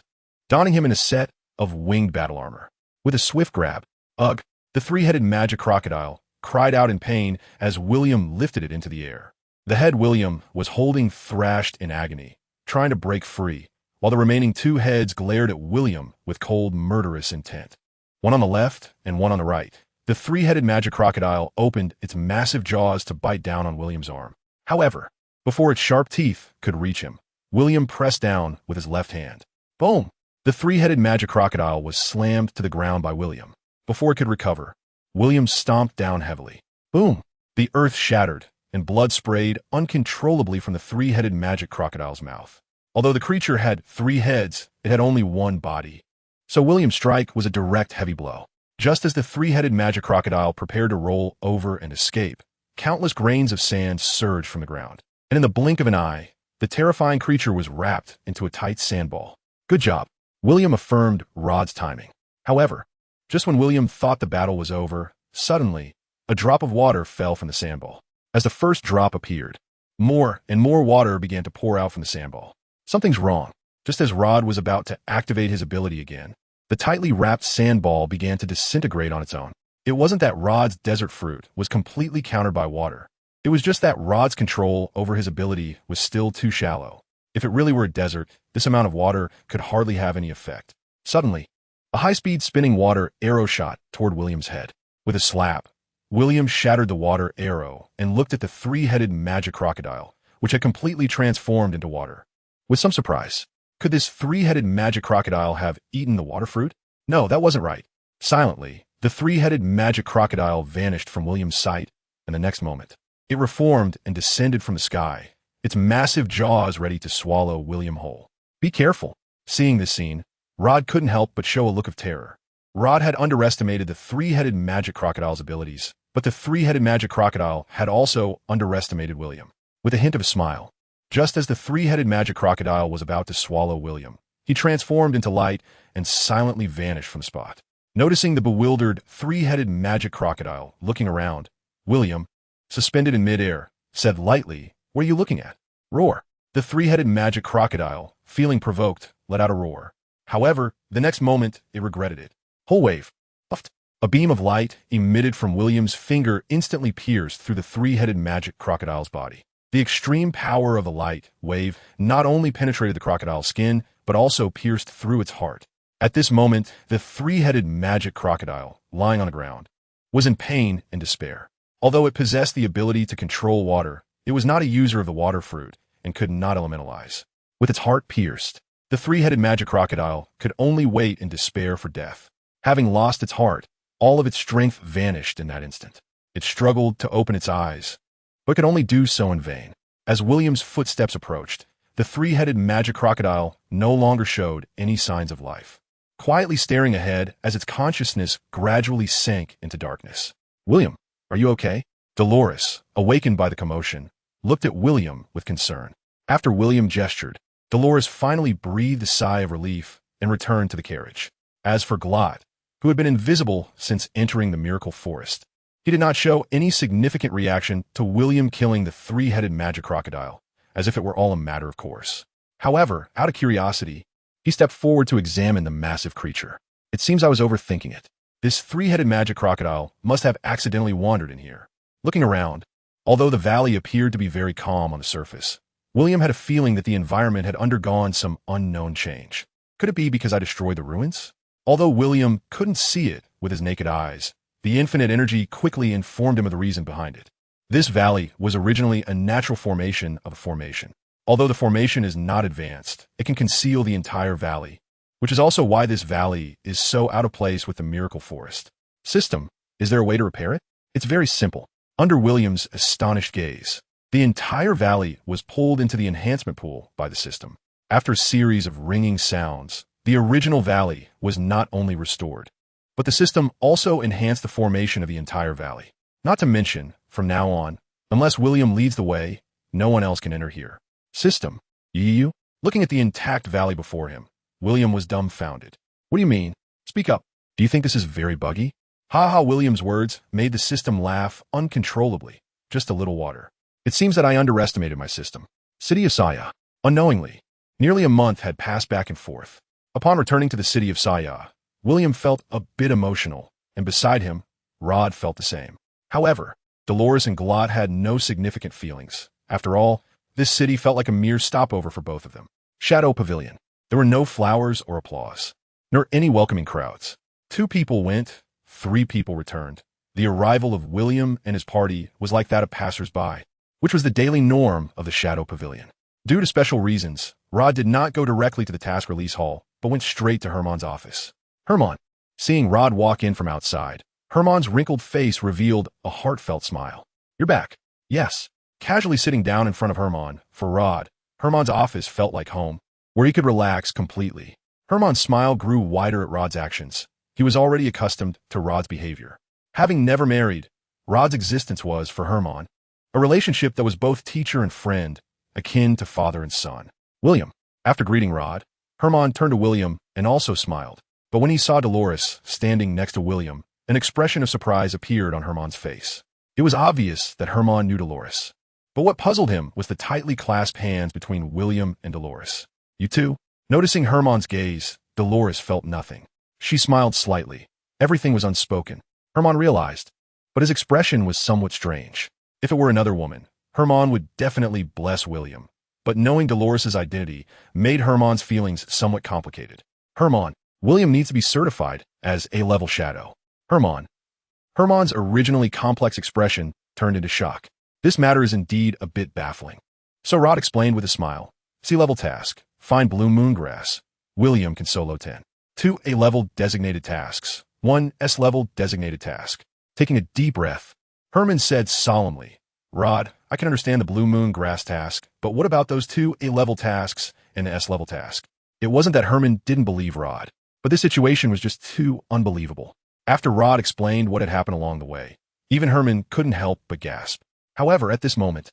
donning him in a set of winged battle armor. With a swift grab, ugh, the three-headed magic crocodile cried out in pain as William lifted it into the air. The head William was holding thrashed in agony, trying to break free, while the remaining two heads glared at William with cold, murderous intent. One on the left and one on the right. The three-headed magic crocodile opened its massive jaws to bite down on William's arm. However, before its sharp teeth could reach him, William pressed down with his left hand. Boom! The three-headed magic crocodile was slammed to the ground by William. Before it could recover, William stomped down heavily. Boom! The earth shattered, and blood sprayed uncontrollably from the three-headed magic crocodile's mouth. Although the creature had 3 heads, it had only 1 body. So William's strike was a direct heavy blow. Just as the 3-headed magic crocodile prepared to roll over and escape, countless grains of sand surged from the ground. And in the blink of an eye, the terrifying creature was wrapped into a tight sandball. Good job. William affirmed Rod's timing. However, just when William thought the battle was over, suddenly, a drop of water fell from the sandball. As the first drop appeared, more and more water began to pour out from the sandball. Something's wrong. Just as Rod was about to activate his ability again, the tightly wrapped sandball began to disintegrate on its own. It wasn't that Rod's desert fruit was completely countered by water. It was just that Rod's control over his ability was still too shallow. If it really were a desert, this amount of water could hardly have any effect. Suddenly, a high-speed spinning water arrow shot toward William's head. With a slap, William shattered the water arrow and looked at the 3-headed magic crocodile, which had completely transformed into water. With some surprise, could this 3-headed magic crocodile have eaten the water fruit? No, that wasn't right. Silently, the 3-headed magic crocodile vanished from William's sight, and the next moment, it reformed and descended from the sky, its massive jaws ready to swallow William whole. Be careful. Seeing this scene, Rod couldn't help but show a look of terror. Rod had underestimated the 3-headed magic crocodile's abilities, but the 3-headed magic crocodile had also underestimated William. With a hint of a smile, just as the 3-headed magic crocodile was about to swallow William, he transformed into light and silently vanished from the spot. Noticing the bewildered 3-headed magic crocodile looking around, William, suspended in midair, said lightly, "What are you looking at?" Roar. The 3-headed magic crocodile, feeling provoked, let out a roar. However, the next moment, it regretted it. Whole wave. Puffed. A beam of light emitted from William's finger instantly pierced through the 3-headed magic crocodile's body. The extreme power of the light wave not only penetrated the crocodile's skin, but also pierced through its heart. At this moment, the 3-headed magic crocodile, lying on the ground, was in pain and despair. Although it possessed the ability to control water, it was not a user of the water fruit and could not elementalize. With its heart pierced, the 3-headed magic crocodile could only wait in despair for death. Having lost its heart, all of its strength vanished in that instant. It struggled to open its eyes, but could only do so in vain. As William's footsteps approached, the 3-headed magic crocodile no longer showed any signs of life, quietly staring ahead as its consciousness gradually sank into darkness. "William, are you okay?" Dolores, awakened by the commotion, looked at William with concern. After William gestured, Dolores finally breathed a sigh of relief and returned to the carriage. As for Glot, who had been invisible since entering the miracle forest, he did not show any significant reaction to William killing the 3-headed magic crocodile, as if it were all a matter of course. However, out of curiosity, he stepped forward to examine the massive creature. "It seems I was overthinking it. This 3-headed magic crocodile must have accidentally wandered in here." Looking around, although the valley appeared to be very calm on the surface, William had a feeling that the environment had undergone some unknown change. Could it be because I destroyed the ruins? Although William couldn't see it with his naked eyes, the infinite energy quickly informed him of the reason behind it. This valley was originally a natural formation of a formation. Although the formation is not advanced, it can conceal the entire valley, which is also why this valley is so out of place with the miracle forest. System, is there a way to repair it? It's very simple. Under William's astonished gaze, the entire valley was pulled into the enhancement pool by the system. After a series of ringing sounds, the original valley was not only restored, but the system also enhanced the formation of the entire valley. Not to mention, from now on, unless William leads the way, no one else can enter here. System, you? Looking at the intact valley before him, William was dumbfounded. "What do you mean? Speak up. Do you think this is very buggy?" William's words made the system laugh uncontrollably. "Just a little water. It seems that I underestimated my system." City of Saya. Unknowingly, nearly a month had passed back and forth. Upon returning to the city of Saya, William felt a bit emotional, and beside him, Rod felt the same. However, Dolores and Glot had no significant feelings. After all, this city felt like a mere stopover for both of them. Shadow Pavilion. There were no flowers or applause, nor any welcoming crowds. 2 people went, 3 people returned. The arrival of William and his party was like that of passers-by, which was the daily norm of the Shadow Pavilion. Due to special reasons, Rod did not go directly to the task release hall, but went straight to Herman's office. Herman. Seeing Rod walk in from outside, Herman's wrinkled face revealed a heartfelt smile. "You're back." "Yes." Casually sitting down in front of Herman, for Rod, Herman's office felt like home. where he could relax completely. Herman's smile grew wider at Rod's actions. He was already accustomed to Rod's behavior. Having never married, Rod's existence was, for Herman, a relationship that was both teacher and friend, akin to father and son. William. After greeting Rod, Herman turned to William and also smiled. But when he saw Dolores standing next to William, an expression of surprise appeared on Herman's face. It was obvious that Herman knew Dolores. But what puzzled him was the tightly clasped hands between William and Dolores. You two? Noticing Herman's gaze, Dolores felt nothing. She smiled slightly. Everything was unspoken. Herman realized, but his expression was somewhat strange. If it were another woman, Herman would definitely bless William. But knowing Dolores' identity made Herman's feelings somewhat complicated. Herman, William needs to be certified as A-level shadow. Herman's originally complex expression turned into shock. This matter is indeed a bit baffling. So Rod explained with a smile. C-level task. Find blue moon grass. William can solo 10. 2 A-level designated tasks. 1 S-level designated task. Taking a deep breath, Herman said solemnly, Rod, I can understand the blue moon grass task, but what about those 2 A-level tasks and the S-level task? It wasn't that Herman didn't believe Rod, but this situation was just too unbelievable. After Rod explained what had happened along the way, even Herman couldn't help but gasp. However, at this moment,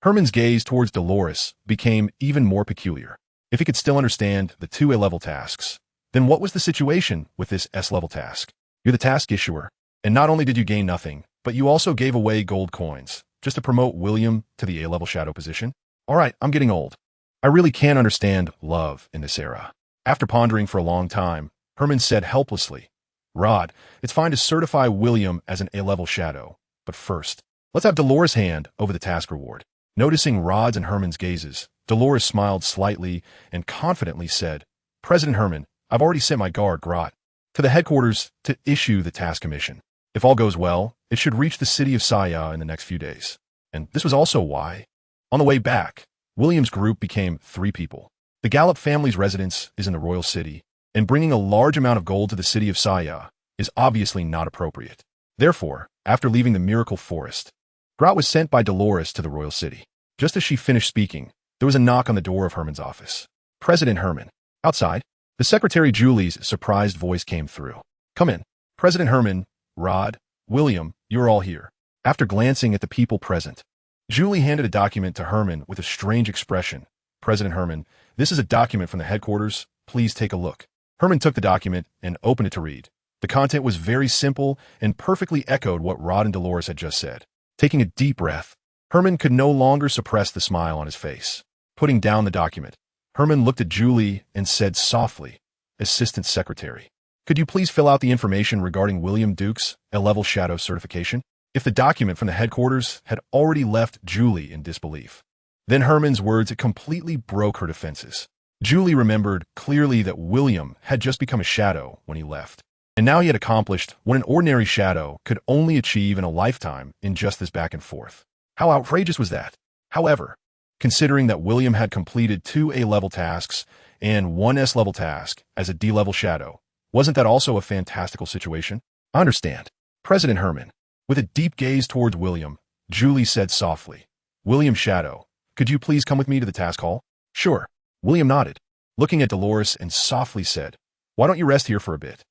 Herman's gaze towards Dolores became even more peculiar. If he could still understand the 2 A-level tasks, then what was the situation with this S-level task? You're the task issuer, and not only did you gain nothing, but you also gave away gold coins just to promote William to the A-level shadow position? All right, I'm getting old. I really can't understand love in this era. After pondering for a long time, Herman said helplessly, Rod, it's fine to certify William as an A-level shadow, but first, let's have Dolores hand over the task reward. Noticing Rod's and Herman's gazes, Dolores smiled slightly and confidently said, President Herman, I've already sent my guard, Grot, to the headquarters to issue the task commission. If all goes well, it should reach the city of Saya in the next few days. And this was also why, on the way back, William's group became 3 people. The Gallup family's residence is in the royal city, and bringing a large amount of gold to the city of Saya is obviously not appropriate. Therefore, after leaving the miracle forest, Grot was sent by Dolores to the royal city. Just as she finished speaking, there was a knock on the door of Herman's office. President Herman. Outside, the secretary Julie's surprised voice came through. Come in. President Herman, Rod, William, you're all here. After glancing at the people present, Julie handed a document to Herman with a strange expression. President Herman, this is a document from the headquarters. Please take a look. Herman took the document and opened it to read. The content was very simple and perfectly echoed what Rod and Dolores had just said. Taking a deep breath, Herman could no longer suppress the smile on his face. Putting down the document, Herman looked at Julie and said softly, Assistant Secretary, could you please fill out the information regarding William Duke's A-level shadow certification? If the document from the headquarters had already left Julie in disbelief, then Herman's words completely broke her defenses. Julie remembered clearly that William had just become a shadow when he left, and now he had accomplished what an ordinary shadow could only achieve in a lifetime in just this back and forth. How outrageous was that? However, considering that William had completed 2 A-level tasks and 1 S-level task as a D-level shadow, wasn't that also a fantastical situation? I understand. President Herman, with a deep gaze towards William, Julie said softly, William Shadow, could you please come with me to the task hall? Sure. William nodded, looking at Dolores and softly said, why don't you rest here for a bit?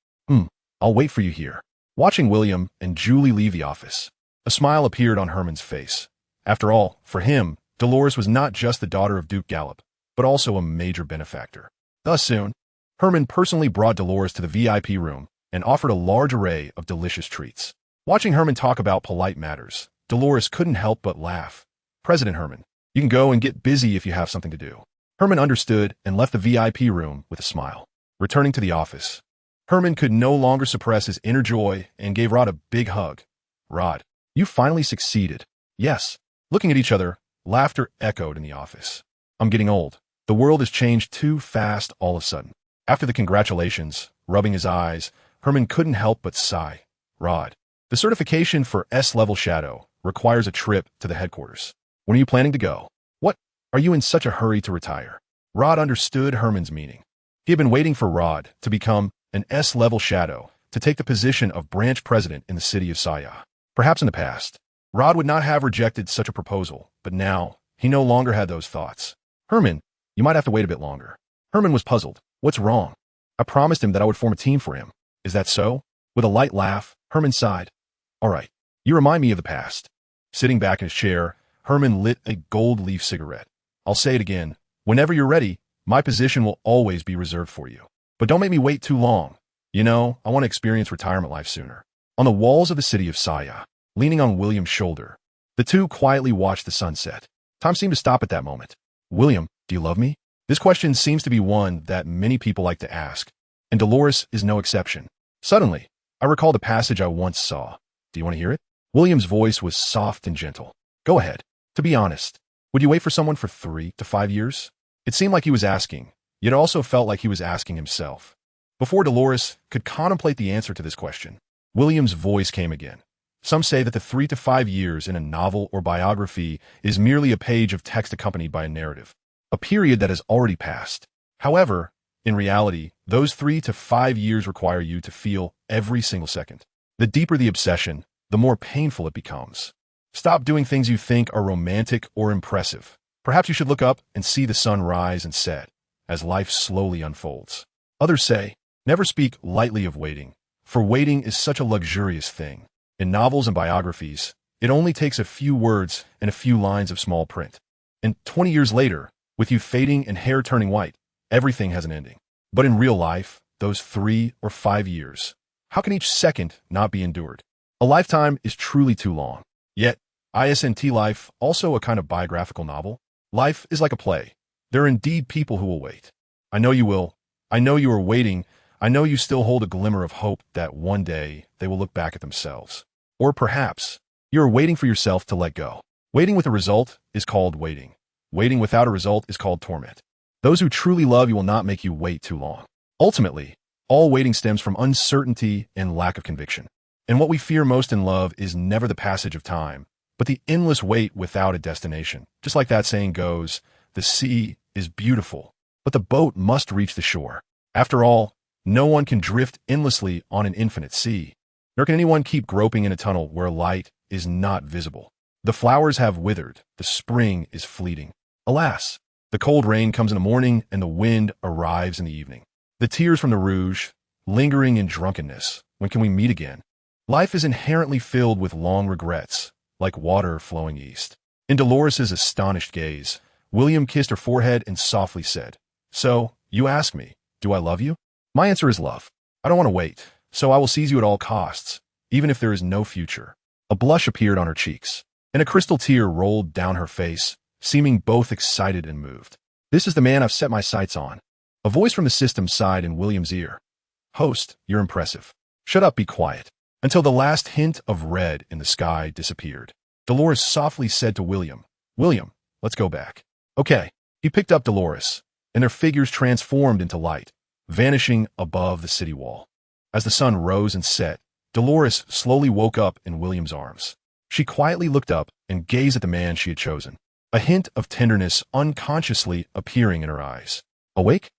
I'll wait for you here. Watching William and Julie leave the office, a smile appeared on Herman's face. After all, for him, Dolores was not just the daughter of Duke Gallup, but also a major benefactor. Thus soon, Herman personally brought Dolores to the VIP room and offered a large array of delicious treats. Watching Herman talk about polite matters, Dolores couldn't help but laugh. President Herman, you can go and get busy if you have something to do. Herman understood and left the VIP room with a smile. Returning to the office, Herman could no longer suppress his inner joy and gave Rod a big hug. Rod, you finally succeeded. Yes. Looking at each other, laughter echoed in the office. I'm getting old. The world has changed too fast all of a sudden. After the congratulations, rubbing his eyes, Herman couldn't help but sigh. Rod, the certification for S-level shadow requires a trip to the headquarters. When are you planning to go? What? Are you in such a hurry to retire? Rod understood Herman's meaning. He had been waiting for Rod to become an S-level shadow to take the position of branch president in the city of Saya. Perhaps in the past, Rod would not have rejected such a proposal, but now he no longer had those thoughts. Herman, you might have to wait a bit longer. Herman was puzzled. What's wrong? I promised him that I would form a team for him. Is that so? With a light laugh, Herman sighed. All right. You remind me of the past. Sitting back in his chair, Herman lit a gold leaf cigarette. I'll say it again. Whenever you're ready, my position will always be reserved for you. But don't make me wait too long. You know, I want to experience retirement life sooner. On the walls of the city of Saya, leaning on William's shoulder, the two quietly watched the sunset. Time seemed to stop at that moment. William, do you love me? This question seems to be one that many people like to ask, and Dolores is no exception. Suddenly, I recalled a passage I once saw. Do you want to hear it? William's voice was soft and gentle. Go ahead. To be honest, would you wait for someone for 3 to 5 years? It seemed like he was asking, yet it also felt like he was asking himself. Before Dolores could contemplate the answer to this question, William's voice came again. Some say that the 3 to 5 years in a novel or biography is merely a page of text accompanied by a narrative, a period that has already passed. However, in reality, those 3 to 5 years require you to feel every single second. The deeper the obsession, the more painful it becomes. Stop doing things you think are romantic or impressive. Perhaps you should look up and see the sun rise and set as life slowly unfolds. Others say, never speak lightly of waiting, for waiting is such a luxurious thing. In novels and biographies, it only takes a few words and a few lines of small print. And 20 years later, with you fading and hair turning white, everything has an ending. But in real life, those 3 or 5 years, how can each second not be endured? A lifetime is truly too long. Yet, isn't life also a kind of biographical novel? Life is like a play. There are indeed people who will wait. I know you will. I know you are waiting. I know you still hold a glimmer of hope that one day they will look back at themselves. Or perhaps you are waiting for yourself to let go. Waiting with a result is called waiting. Waiting without a result is called torment. Those who truly love you will not make you wait too long. Ultimately, all waiting stems from uncertainty and lack of conviction. And what we fear most in love is never the passage of time, but the endless wait without a destination. Just like that saying goes, the sea is beautiful, but the boat must reach the shore. After all, no one can drift endlessly on an infinite sea, nor can anyone keep groping in a tunnel where light is not visible. The flowers have withered, the spring is fleeting. Alas, the cold rain comes in the morning and the wind arrives in the evening. The tears from the rouge, lingering in drunkenness. When can we meet again? Life is inherently filled with long regrets, like water flowing east. In Dolores's astonished gaze, William kissed her forehead and softly said, So, you ask me, do I love you? My answer is love. I don't want to wait, so I will seize you at all costs, even if there is no future. A blush appeared on her cheeks, and a crystal tear rolled down her face, seeming both excited and moved. This is the man I've set my sights on. A voice from the system sighed in William's ear. Host, you're impressive. Shut up, be quiet. Until the last hint of red in the sky disappeared. Dolores softly said to William, William, let's go back. Okay. He picked up Dolores, and their figures transformed into light, vanishing above the city wall. As the sun rose and set, Dolores slowly woke up in William's arms. She quietly looked up and gazed at the man she had chosen, a hint of tenderness unconsciously appearing in her eyes. Awake?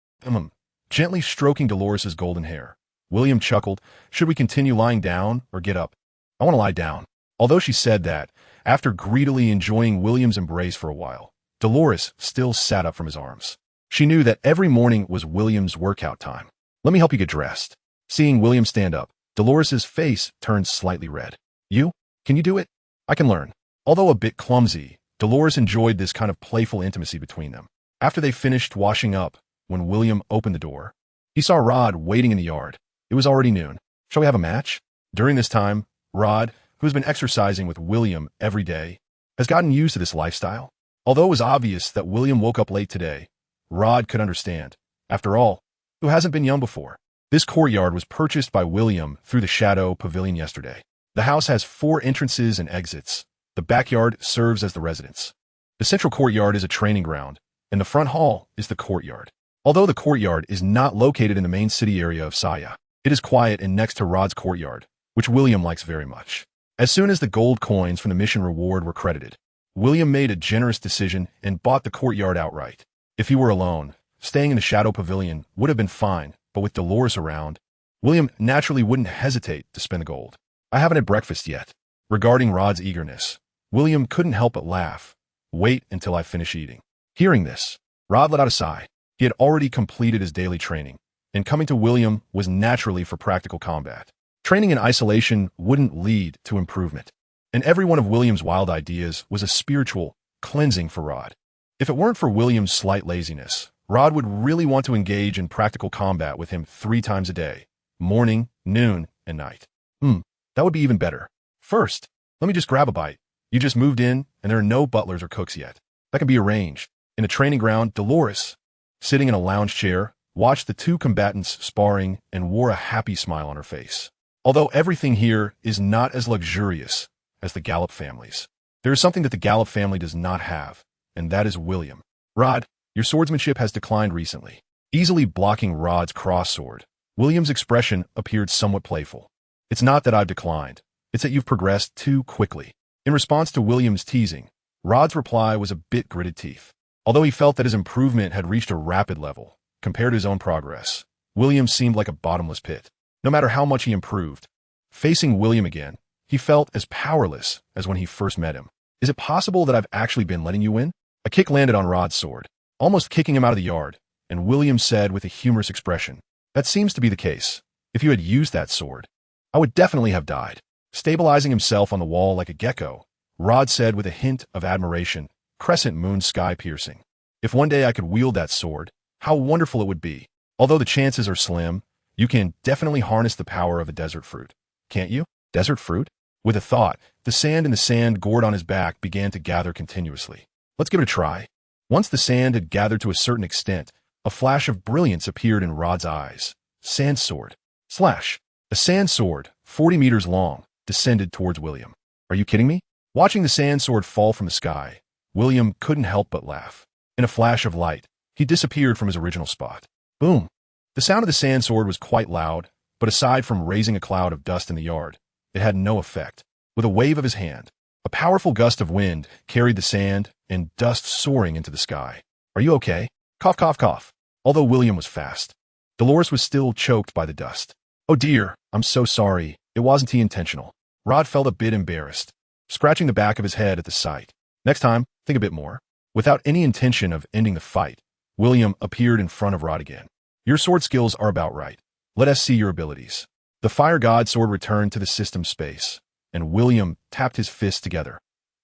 Gently stroking Dolores's golden hair. William chuckled. Should we continue lying down or get up? I want to lie down. Although she said that, after greedily enjoying William's embrace for a while, Dolores still sat up from his arms. She knew that every morning was William's workout time. Let me help you get dressed. Seeing William stand up, Dolores's face turned slightly red. You? Can you do it? I can learn. Although a bit clumsy, Dolores enjoyed this kind of playful intimacy between them. After they finished washing up, when William opened the door, he saw Rod waiting in the yard. It was already noon. Shall we have a match? During this time, Rod, who has been exercising with William every day, has gotten used to this lifestyle. Although it was obvious that William woke up late today, Rod could understand. After all, who hasn't been young before? This courtyard was purchased by William through the Shadow Pavilion yesterday. The house has 4 entrances and exits. The backyard serves as the residence. The central courtyard is a training ground, and the front hall is the courtyard. Although the courtyard is not located in the main city area of Saya, it is quiet and next to Rod's courtyard, which William likes very much. As soon as the gold coins from the mission reward were credited, William made a generous decision and bought the courtyard outright. If he were alone, staying in the Shadow Pavilion would have been fine, but with Dolores around, William naturally wouldn't hesitate to spend the gold. I haven't had breakfast yet. Regarding Rod's eagerness, William couldn't help but laugh. Wait until I finish eating. Hearing this, Rod let out a sigh. He had already completed his daily training, and coming to William was naturally for practical combat. Training in isolation wouldn't lead to improvement, and every one of William's wild ideas was a spiritual cleansing for Rod. If it weren't for William's slight laziness, Rod would really want to engage in practical combat with him 3 times a day, morning, noon, and night. That would be even better. First, let me just grab a bite. You just moved in, and there are no butlers or cooks yet. That can be arranged. In a training ground, Dolores, sitting in a lounge chair, watched the 2 combatants sparring and wore a happy smile on her face. Although everything here is not as luxurious as the Gallup families, there is something that the Gallup family does not have, and that is William. Rod, your swordsmanship has declined recently. Easily blocking Rod's cross sword, William's expression appeared somewhat playful. It's not that I've declined, it's that you've progressed too quickly. In response to William's teasing, Rod's reply was a bit gritted teeth. Although he felt that his improvement had reached a rapid level, compared to his own progress, William seemed like a bottomless pit. No matter how much he improved, facing William again, he felt as powerless as when he first met him. Is it possible that I've actually been letting you win? A kick landed on Rod's sword, almost kicking him out of the yard, and William said with a humorous expression, "That seems to be the case. If you had used that sword, I would definitely have died." Stabilizing himself on the wall like a gecko, Rod said with a hint of admiration, crescent moon sky piercing, "If one day I could wield that sword, how wonderful it would be. Although the chances are slim, you can definitely harness the power of a desert fruit. Can't you?" Desert fruit? With a thought, the sand in the sand gourd on his back began to gather continuously. Let's give it a try. Once the sand had gathered to a certain extent, a flash of brilliance appeared in Rod's eyes. Sand sword. Slash. A sand sword, 40 meters long, descended towards William. Are you kidding me? Watching the sand sword fall from the sky, William couldn't help but laugh. In a flash of light, he disappeared from his original spot. Boom. The sound of the sand sword was quite loud, but aside from raising a cloud of dust in the yard, it had no effect. With a wave of his hand, a powerful gust of wind carried the sand and dust soaring into the sky. Are you okay? Cough, cough, cough. Although William was fast, Dolores was still choked by the dust. Oh dear, I'm so sorry. It wasn't intentional. Rod felt a bit embarrassed, scratching the back of his head at the sight. Next time, think a bit more. Without any intention of ending the fight, William appeared in front of Rod again. Your sword skills are about right. Let us see your abilities. The fire god sword returned to the system space, and William tapped his fists together.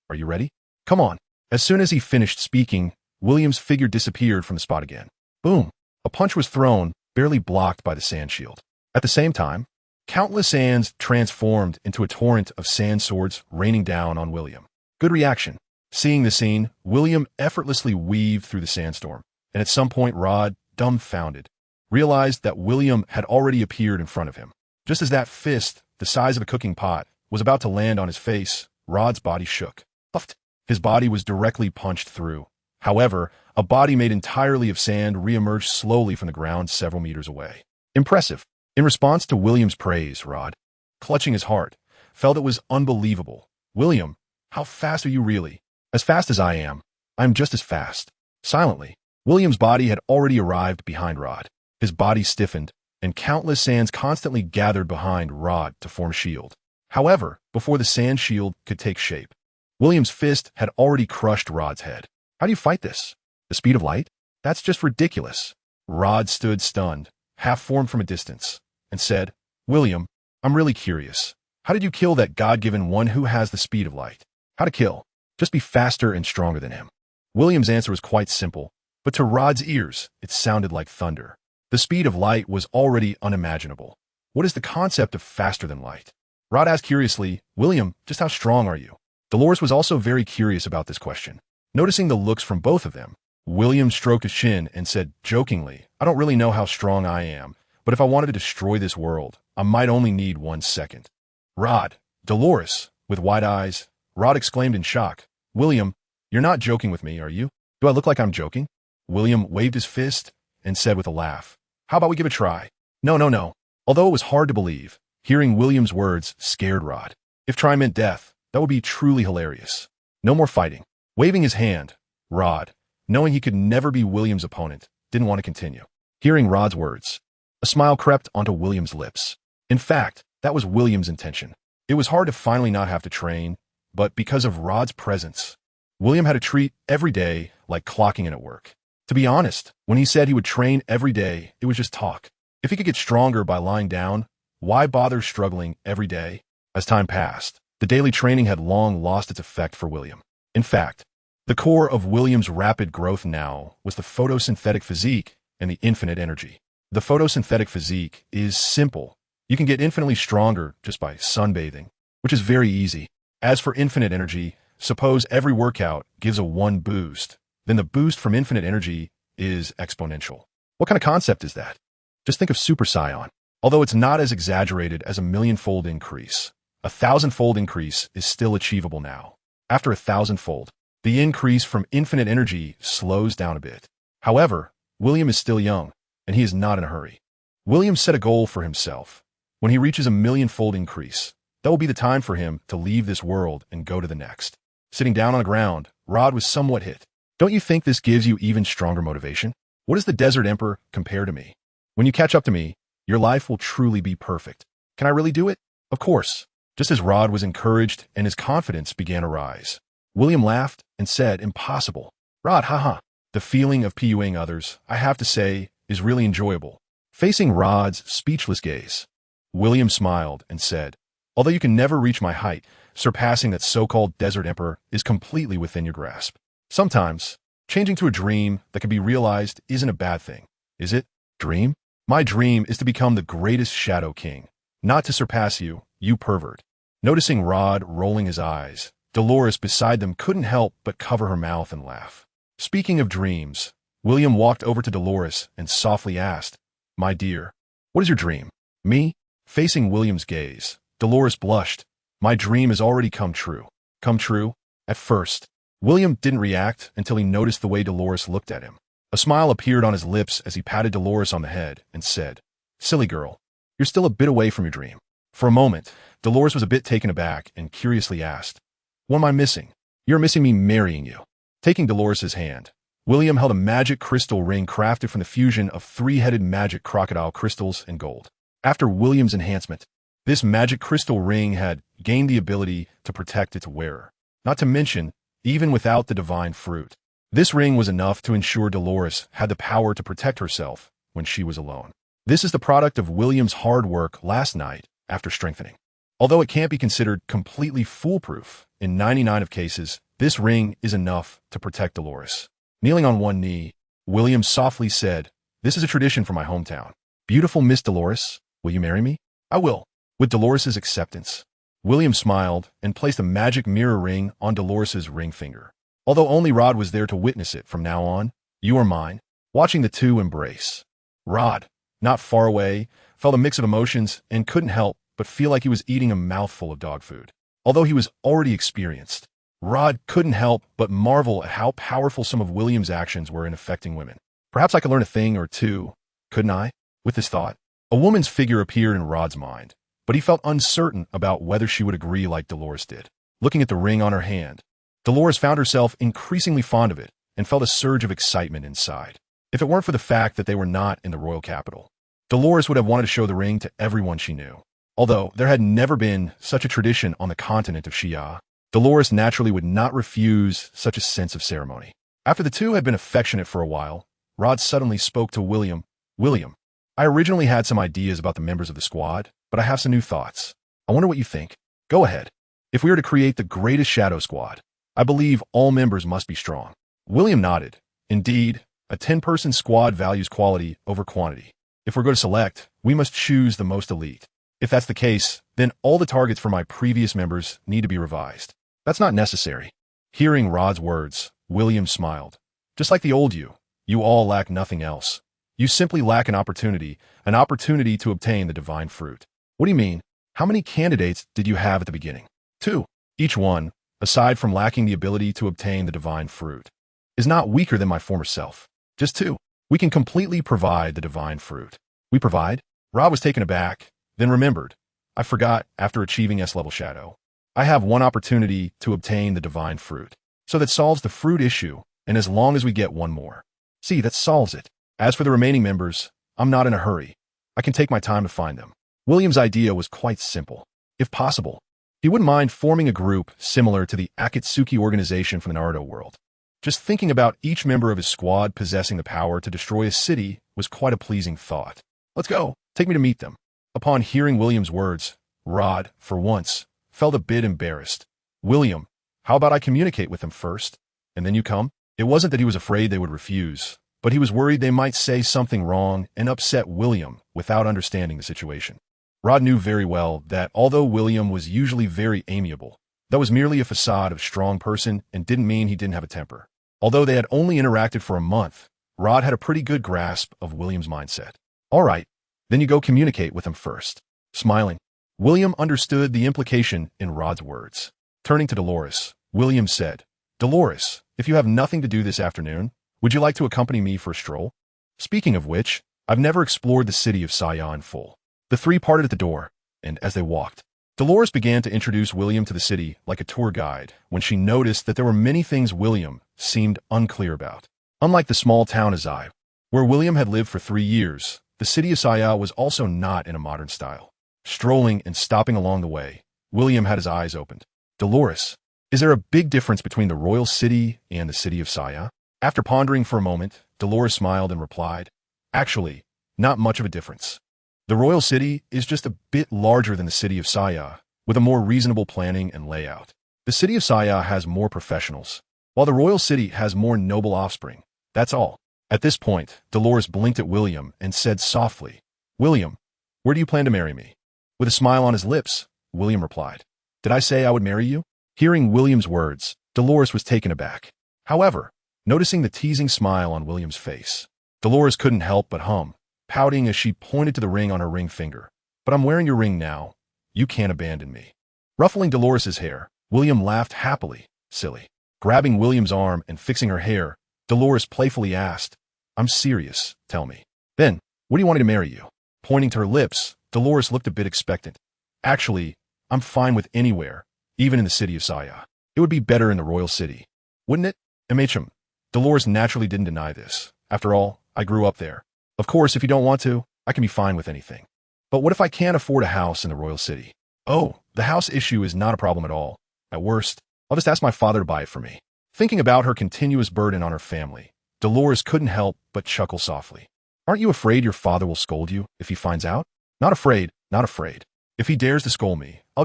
Are you ready? Come on. As soon as he finished speaking, William's figure disappeared from the spot again. Boom. A punch was thrown, barely blocked by the sand shield. At the same time, countless sands transformed into a torrent of sand swords raining down on William. Good reaction. Seeing the scene, William effortlessly weaved through the sandstorm, and at some point Rod, dumbfounded, realized that William had already appeared in front of him. Just as that fist, the size of a cooking pot, was about to land on his face, Rod's body shook. Puffed. His body was directly punched through. However, a body made entirely of sand reemerged slowly from the ground several meters away. Impressive. In response to William's praise, Rod, clutching his heart, felt it was unbelievable. William, how fast are you really? As fast as I am. I'm just as fast. Silently, William's body had already arrived behind Rod. His body stiffened, and countless sands constantly gathered behind Rod to form a shield. However, before the sand shield could take shape, William's fist had already crushed Rod's head. How do you fight this? The speed of light? That's just ridiculous. Rod stood stunned, half-formed from a distance, and said, William, I'm really curious. How did you kill that God-given one who has the speed of light? How to kill? Just be faster and stronger than him. William's answer was quite simple, but to Rod's ears, it sounded like thunder. The speed of light was already unimaginable. What is the concept of faster than light? Rod asked curiously, William, just how strong are you? Dolores was also very curious about this question. Noticing the looks from both of them, William stroked his chin and said jokingly, I don't really know how strong I am, but if I wanted to destroy this world, I might only need 1 second. Rod, Dolores, with wide eyes, Rod exclaimed in shock, William, you're not joking with me, are you? Do I look like I'm joking? William waved his fist and said with a laugh, how about we give it a try? No, no, no. Although it was hard to believe, hearing William's words scared Rod. If try meant death, that would be truly hilarious. No more fighting. Waving his hand, Rod, knowing he could never be William's opponent, didn't want to continue. Hearing Rod's words, a smile crept onto William's lips. In fact, that was William's intention. It was hard to finally not have to train, but because of Rod's presence, William had to treat every day like clocking in at work. To be honest, when he said he would train every day, it was just talk. If he could get stronger by lying down, why bother struggling every day? As time passed, the daily training had long lost its effect for William. In fact, the core of William's rapid growth now was the photosynthetic physique and the infinite energy. The photosynthetic physique is simple. You can get infinitely stronger just by sunbathing, which is very easy. As for infinite energy, suppose every workout gives a 1 boost. Then the boost from infinite energy is exponential. What kind of concept is that? Just think of Super Saiyan. Although it's not as exaggerated as a million-fold increase, a 1,000-fold increase is still achievable now. After a 1,000-fold, the increase from infinite energy slows down a bit. However, William is still young, and he is not in a hurry. William set a goal for himself. When he reaches a million-fold increase, that will be the time for him to leave this world and go to the next. Sitting down on the ground, Rod was somewhat hit. Don't you think this gives you even stronger motivation? What does the Desert Emperor compare to me? When you catch up to me, your life will truly be perfect. Can I really do it? Of course. Just as Rod was encouraged and his confidence began to rise, William laughed and said, impossible. Rod, haha. The feeling of PUing others, I have to say, is really enjoyable. Facing Rod's speechless gaze, William smiled and said, although you can never reach my height, surpassing that so-called Desert Emperor is completely within your grasp. Sometimes, changing to a dream that can be realized isn't a bad thing, is it? Dream? My dream is to become the greatest Shadow King, not to surpass you, you pervert. Noticing Rod rolling his eyes, Dolores beside them couldn't help but cover her mouth and laugh. Speaking of dreams, William walked over to Dolores and softly asked, my dear, what is your dream? Me? Facing William's gaze, Dolores blushed. My dream has already come true. Come true? At first, William didn't react until he noticed the way Dolores looked at him. A smile appeared on his lips as he patted Dolores on the head and said, silly girl, you're still a bit away from your dream. For a moment, Dolores was a bit taken aback and curiously asked, what am I missing? You're missing me marrying you. Taking Dolores' hand, William held a magic crystal ring crafted from the fusion of 3-headed magic crocodile crystals and gold. After William's enhancement, this magic crystal ring had gained the ability to protect its wearer. Not to mention, even without the divine fruit, this ring was enough to ensure Dolores had the power to protect herself when she was alone. This is the product of William's hard work last night after strengthening. Although it can't be considered completely foolproof, in 99 of cases, this ring is enough to protect Dolores. Kneeling on one knee, William softly said, this is a tradition from my hometown. Beautiful Miss Dolores, will you marry me? I will. With Dolores' acceptance, William smiled and placed a magic mirror ring on Dolores' ring finger. Although only Rod was there to witness it from now on, you are mine. Watching the two embrace. Rod, not far away, felt a mix of emotions and couldn't help but feel like he was eating a mouthful of dog food. Although he was already experienced, Rod couldn't help but marvel at how powerful some of William's actions were in affecting women. Perhaps I could learn a thing or two, couldn't I? With this thought, a woman's figure appeared in Rod's mind, but he felt uncertain about whether she would agree like Dolores did. Looking at the ring on her hand, Dolores found herself increasingly fond of it and felt a surge of excitement inside. If it weren't for the fact that they were not in the royal capital, Dolores would have wanted to show the ring to everyone she knew. Although there had never been such a tradition on the continent of Xia, Dolores naturally would not refuse such a sense of ceremony. After the two had been affectionate for a while, Rod suddenly spoke to William. William, I originally had some ideas about the members of the squad, but I have some new thoughts. I wonder what you think. Go ahead. If we are to create the greatest shadow squad, I believe all members must be strong. William nodded. Indeed, a 10-person squad values quality over quantity. If we're going to select, we must choose the most elite. If that's the case, then all the targets for my previous members need to be revised. That's not necessary. Hearing Rod's words, William smiled. Just like the old you all lack nothing else. You simply lack an opportunity to obtain the divine fruit. What do you mean? How many candidates did you have at the beginning? 2. Each one, aside from lacking the ability to obtain the divine fruit, is not weaker than my former self. Just 2. We can completely provide the divine fruit. We provide? Rod was taken aback, then remembered. I forgot, after achieving S-level shadow, I have one opportunity to obtain the divine fruit. So that solves the fruit issue, and as long as we get one more. See, that solves it. As for the remaining members, I'm not in a hurry. I can take my time to find them. William's idea was quite simple. If possible, he wouldn't mind forming a group similar to the Akatsuki organization from the Naruto world. Just thinking about each member of his squad possessing the power to destroy a city was quite a pleasing thought. Let's go. Take me to meet them. Upon hearing William's words, Rod, for once, felt a bit embarrassed. William, how about I communicate with them first, and then you come? It wasn't that he was afraid they would refuse, but he was worried they might say something wrong and upset William without understanding the situation. Rod knew very well that although William was usually very amiable, that was merely a facade of strong person and didn't mean he didn't have a temper. Although they had only interacted for a month, Rod had a pretty good grasp of William's mindset. All right, then you go communicate with him first. Smiling, William understood the implication in Rod's words. Turning to Dolores, William said, Dolores, if you have nothing to do this afternoon, would you like to accompany me for a stroll? Speaking of which, I've never explored the city of Saya in full. The three parted at the door, and as they walked, Dolores began to introduce William to the city like a tour guide when she noticed that there were many things William seemed unclear about. Unlike the small town of Zai, where William had lived for 3 years, the city of Saya was also not in a modern style. Strolling and stopping along the way, William had his eyes opened. Dolores, is there a big difference between the royal city and the city of Saya? After pondering for a moment, Dolores smiled and replied, Actually, not much of a difference. The royal city is just a bit larger than the city of Saya, with a more reasonable planning and layout. The city of Saya has more professionals, while the royal city has more noble offspring. That's all. At this point, Dolores blinked at William and said softly, William, where do you plan to marry me? With a smile on his lips, William replied, Did I say I would marry you? Hearing William's words, Dolores was taken aback. However, noticing the teasing smile on William's face, Dolores couldn't help but hum, pouting as she pointed to the ring on her ring finger. But I'm wearing your ring now. You can't abandon me. Ruffling Dolores's hair, William laughed happily. Silly. Grabbing William's arm and fixing her hair, Dolores playfully asked, I'm serious, tell me. Then, what do you want me to marry you? Pointing to her lips, Dolores looked a bit expectant. Actually, I'm fine with anywhere, even in the city of Saya. It would be better in the royal city. Wouldn't it? MHM. Dolores naturally didn't deny this. After all, I grew up there. Of course, if you don't want to, I can be fine with anything. But what if I can't afford a house in the royal city? Oh, the house issue is not a problem at all. At worst, I'll just ask my father to buy it for me. Thinking about her continuous burden on her family, Dolores couldn't help but chuckle softly. Aren't you afraid your father will scold you if he finds out? Not afraid, not afraid. If he dares to scold me, I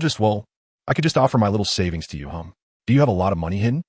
could just offer my little savings to you, Do you have a lot of money hidden?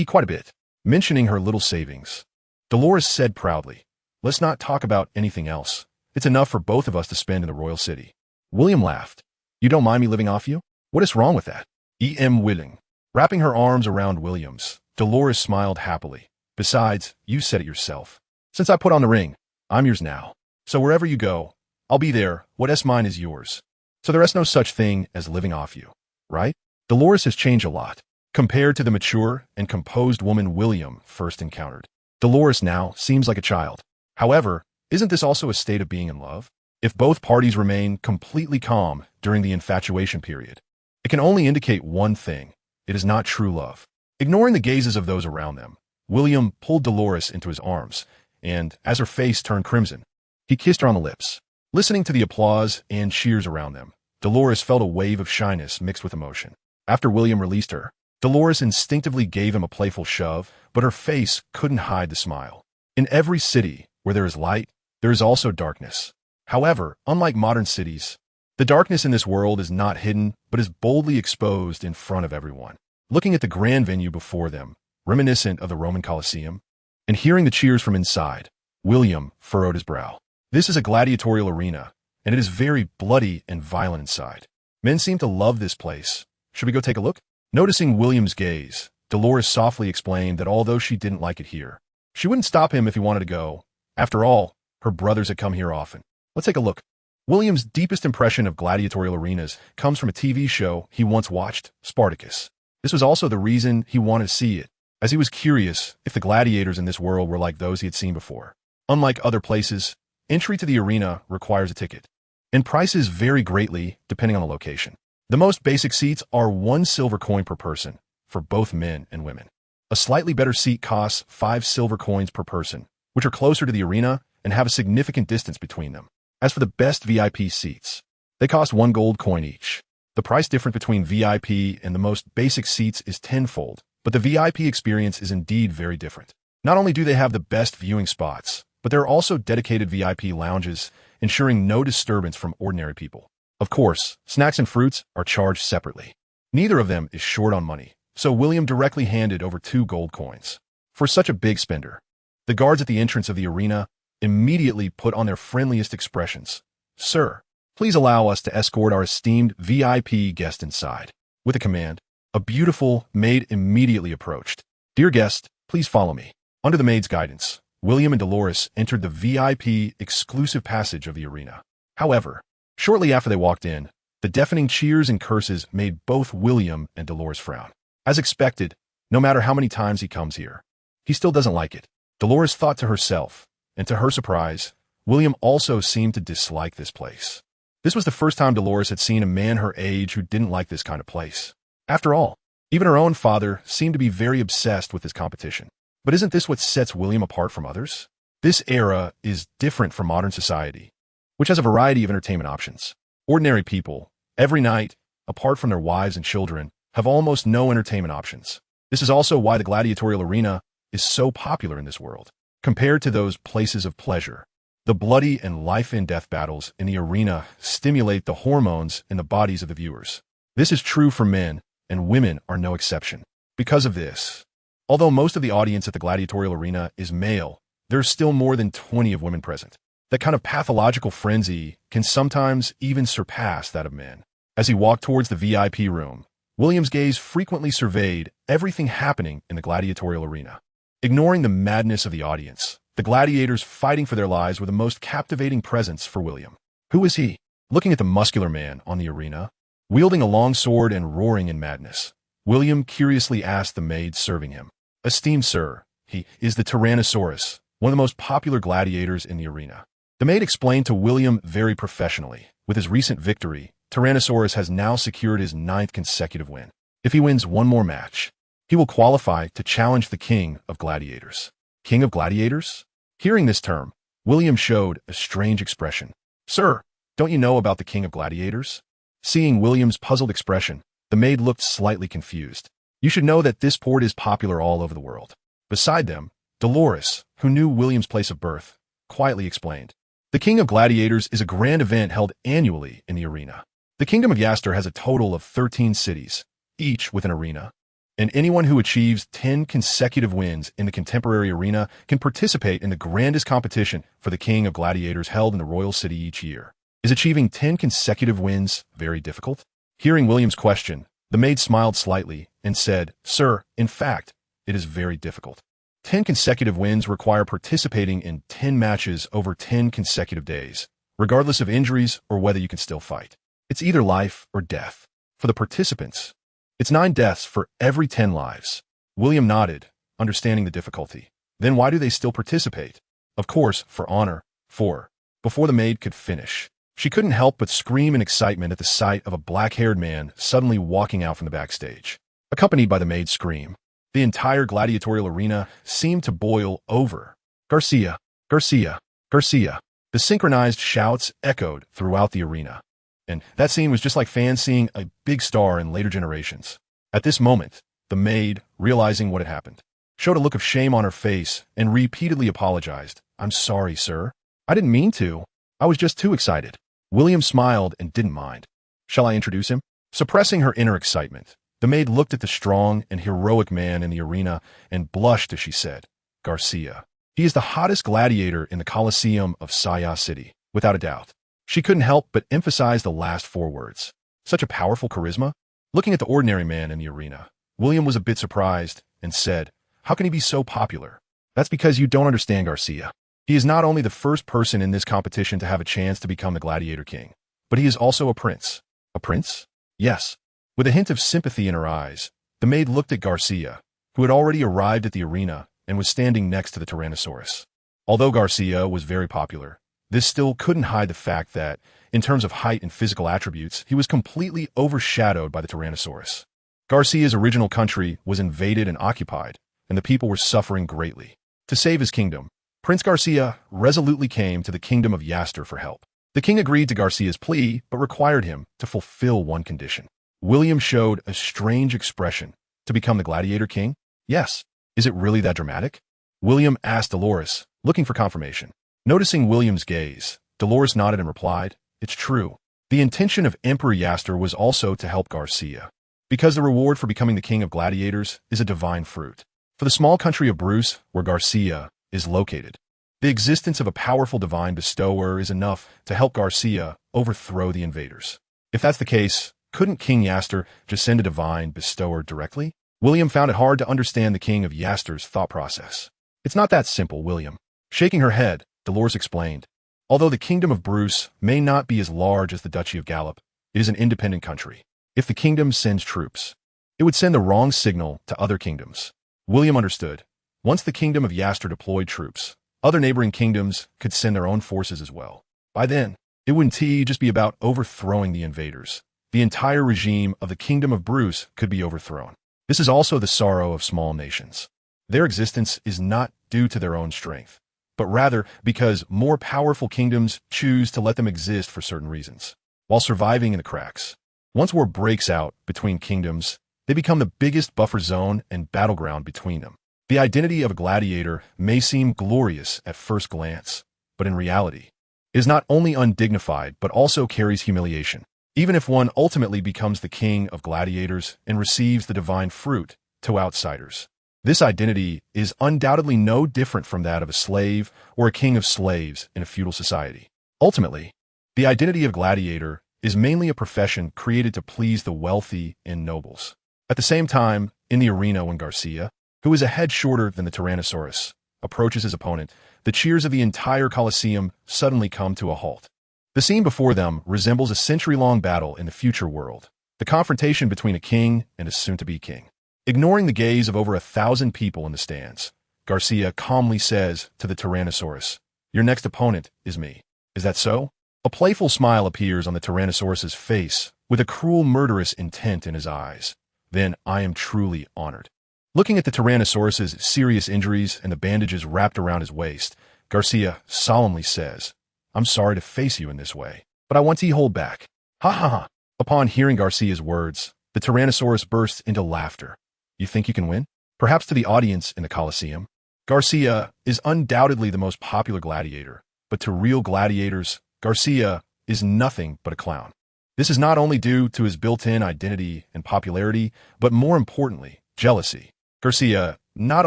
Quite a bit. Mentioning her little savings, Dolores said proudly, Let's not talk about anything else. It's enough for both of us to spend in the royal city. William laughed. You don't mind me living off you? What is wrong with that? Willing. Wrapping her arms around William's, Dolores smiled happily. Besides, you said it yourself. Since I put on the ring, I'm yours now. So wherever you go, I'll be there. What's mine is yours. So there is no such thing as living off you, right? Dolores has changed a lot, compared to the mature and composed woman William first encountered. Dolores now seems like a child. However, isn't this also a state of being in love? If both parties remain completely calm during the infatuation period, it can only indicate one thing. It is not true love. Ignoring the gazes of those around them, William pulled Dolores into his arms, and as her face turned crimson, he kissed her on the lips. Listening to the applause and cheers around them, Dolores felt a wave of shyness mixed with emotion. After William released her, Dolores instinctively gave him a playful shove, but her face couldn't hide the smile. In every city where there is light, there is also darkness. However, unlike modern cities, the darkness in this world is not hidden, but is boldly exposed in front of everyone. Looking at the grand venue before them, reminiscent of the Roman Colosseum, and hearing the cheers from inside, William furrowed his brow. This is a gladiatorial arena, and it is very bloody and violent inside. Men seem to love this place. Should we go take a look? Noticing William's gaze, Dolores softly explained that although she didn't like it here, she wouldn't stop him if he wanted to go. After all, her brothers had come here often. Let's take a look. William's deepest impression of gladiatorial arenas comes from a TV show he once watched, Spartacus. This was also the reason he wanted to see it, as he was curious if the gladiators in this world were like those he had seen before. Unlike other places, entry to the arena requires a ticket, and prices vary greatly depending on the location. The most basic seats are 1 silver coin per person, for both men and women. A slightly better seat costs 5 silver coins per person, which are closer to the arena and have a significant distance between them. As for the best VIP seats, they cost 1 gold coin each. The price difference between VIP and the most basic seats is tenfold, But the VIP experience is indeed very different. Not only do they have the best viewing spots, but there are also dedicated VIP lounges, ensuring no disturbance from ordinary people. Of course, snacks and fruits are charged separately. Neither of them is short on money, so William directly handed over 2 gold coins. For such a big spender, the guards at the entrance of the arena immediately put on their friendliest expressions. "Sir, please allow us to escort our esteemed VIP guest inside." With a command, a beautiful maid immediately approached. "Dear guest, please follow me." Under the maid's guidance, William and Dolores entered the VIP exclusive passage of the arena. However, shortly after they walked in, the deafening cheers and curses made both William and Dolores frown. As expected, no matter how many times he comes here, he still doesn't like it. Dolores thought to herself, and to her surprise, William also seemed to dislike this place. This was the first time Dolores had seen a man her age who didn't like this kind of place. After all, even her own father seemed to be very obsessed with this competition. But isn't this what sets William apart from others? This era is different from modern society, which has a variety of entertainment options. Ordinary people, every night, apart from their wives and children, have almost no entertainment options. This is also why the gladiatorial arena is so popular in this world. Compared to those places of pleasure, the bloody and life-and-death battles in the arena stimulate the hormones in the bodies of the viewers. This is true for men, and women are no exception. Because of this, although most of the audience at the gladiatorial arena is male, there are still more than 20 of women present. That kind of pathological frenzy can sometimes even surpass that of men. As he walked towards the VIP room, William's gaze frequently surveyed everything happening in the gladiatorial arena. Ignoring the madness of the audience, the gladiators fighting for their lives were the most captivating presence for William. Who is he? Looking at the muscular man on the arena, wielding a long sword and roaring in madness, William curiously asked the maid serving him. "Esteemed sir, he is the Tyrannosaurus, one of the most popular gladiators in the arena." The maid explained to William very professionally. With his recent victory, Tyrannosaurus has now secured his 9th consecutive win. If he wins one more match, he will qualify to challenge the King of Gladiators. King of Gladiators? Hearing this term, William showed a strange expression. "Sir, don't you know about the King of Gladiators?" Seeing William's puzzled expression, the maid looked slightly confused. "You should know that this sport is popular all over the world." Beside them, Dolores, who knew William's place of birth, quietly explained. The King of Gladiators is a grand event held annually in the arena. The Kingdom of Yastar has a total of 13 cities, each with an arena, and anyone who achieves 10 consecutive wins in the contemporary arena can participate in the grandest competition for the King of Gladiators held in the royal city each year. Is achieving 10 consecutive wins very difficult? Hearing William's question, the maid smiled slightly and said, "Sir, in fact, it is very difficult. 10 consecutive wins require participating in 10 matches over 10 consecutive days, regardless of injuries or whether you can still fight. It's either life or death. For the participants, it's 9 deaths for every 10 lives." William nodded, understanding the difficulty. Then why do they still participate? Of course, for honor. Before the maid could finish, she couldn't help but scream in excitement at the sight of a black-haired man suddenly walking out from the backstage. Accompanied by the maid's scream, the entire gladiatorial arena seemed to boil over. "Garcia! Garcia! Garcia!" The synchronized shouts echoed throughout the arena. And that scene was just like fans seeing a big star in later generations. At this moment, the maid, realizing what had happened, showed a look of shame on her face and repeatedly apologized. "I'm sorry, sir. I didn't mean to. I was just too excited." William smiled and didn't mind. "Shall I introduce him?" Suppressing her inner excitement, the maid looked at the strong and heroic man in the arena and blushed as she said, "Garcia. He is the hottest gladiator in the Colosseum of Saya City, without a doubt." She couldn't help but emphasize the last 4 words. Such a powerful charisma. Looking at the ordinary man in the arena, William was a bit surprised and said, "How can he be so popular?" "That's because you don't understand Garcia. He is not only the first person in this competition to have a chance to become the Gladiator King, but he is also a prince." "A prince?" "Yes." With a hint of sympathy in her eyes, the maid looked at Garcia, who had already arrived at the arena and was standing next to the Tyrannosaurus. Although Garcia was very popular, this still couldn't hide the fact that, in terms of height and physical attributes, he was completely overshadowed by the Tyrannosaurus. Garcia's original country was invaded and occupied, and the people were suffering greatly. To save his kingdom, Prince Garcia resolutely came to the Kingdom of Yastar for help. The king agreed to Garcia's plea, but required him to fulfill one condition. William showed a strange expression To become the gladiator king? Yes. Is it really that dramatic? William asked Dolores, looking for confirmation. Noticing William's gaze, Dolores nodded and replied, "It's true." The intention of Emperor Yaster was also to help Garcia, because the reward for becoming the king of gladiators is a divine fruit. For the small country of Bruce, where Garcia is located, the existence of a powerful divine bestower is enough to help Garcia overthrow the invaders. If that's the case, couldn't King Yaster just send a divine bestower directly? William found it hard to understand the king of Yaster's thought process. It's not that simple, William. Shaking her head, Dolores explained. Although the kingdom of Bruce may not be as large as the Duchy of Gallop, it is an independent country. If the kingdom sends troops, it would send the wrong signal to other kingdoms. William understood. Once the kingdom of Yaster deployed troops, other neighboring kingdoms could send their own forces as well. By then, it wouldn't just be about overthrowing the invaders. The entire regime of the kingdom of Bruce could be overthrown. This is also the sorrow of small nations. Their existence is not due to their own strength, but rather because more powerful kingdoms choose to let them exist for certain reasons, while surviving in the cracks. Once war breaks out between kingdoms, they become the biggest buffer zone and battleground between them. The identity of a gladiator may seem glorious at first glance, but in reality, it is not only undignified but also carries humiliation. Even if one ultimately becomes the king of gladiators and receives the divine fruit to outsiders, this identity is undoubtedly no different from that of a slave or a king of slaves in a feudal society. Ultimately, the identity of gladiator is mainly a profession created to please the wealthy and nobles. At the same time, in the arena when Garcia, who is a head shorter than the Tyrannosaurus, approaches his opponent, the cheers of the entire Colosseum suddenly come to a halt. The scene before them resembles a century-long battle in the future world, the confrontation between a king and a soon-to-be king. Ignoring the gaze of over 1,000 people in the stands, Garcia calmly says to the Tyrannosaurus, "Your next opponent is me. Is that so?" A playful smile appears on the Tyrannosaurus's face, with a cruel murderous intent in his eyes. "Then I am truly honored." Looking at the Tyrannosaurus's serious injuries and the bandages wrapped around his waist, Garcia solemnly says, "I'm sorry to face you in this way, but I want to hold back." Ha ha ha. Upon hearing Garcia's words, the Tyrannosaurus bursts into laughter. "You think you can win?" Perhaps to the audience in the Colosseum, Garcia is undoubtedly the most popular gladiator, but to real gladiators, Garcia is nothing but a clown. This is not only due to his built-in identity and popularity, but more importantly, jealousy. Garcia not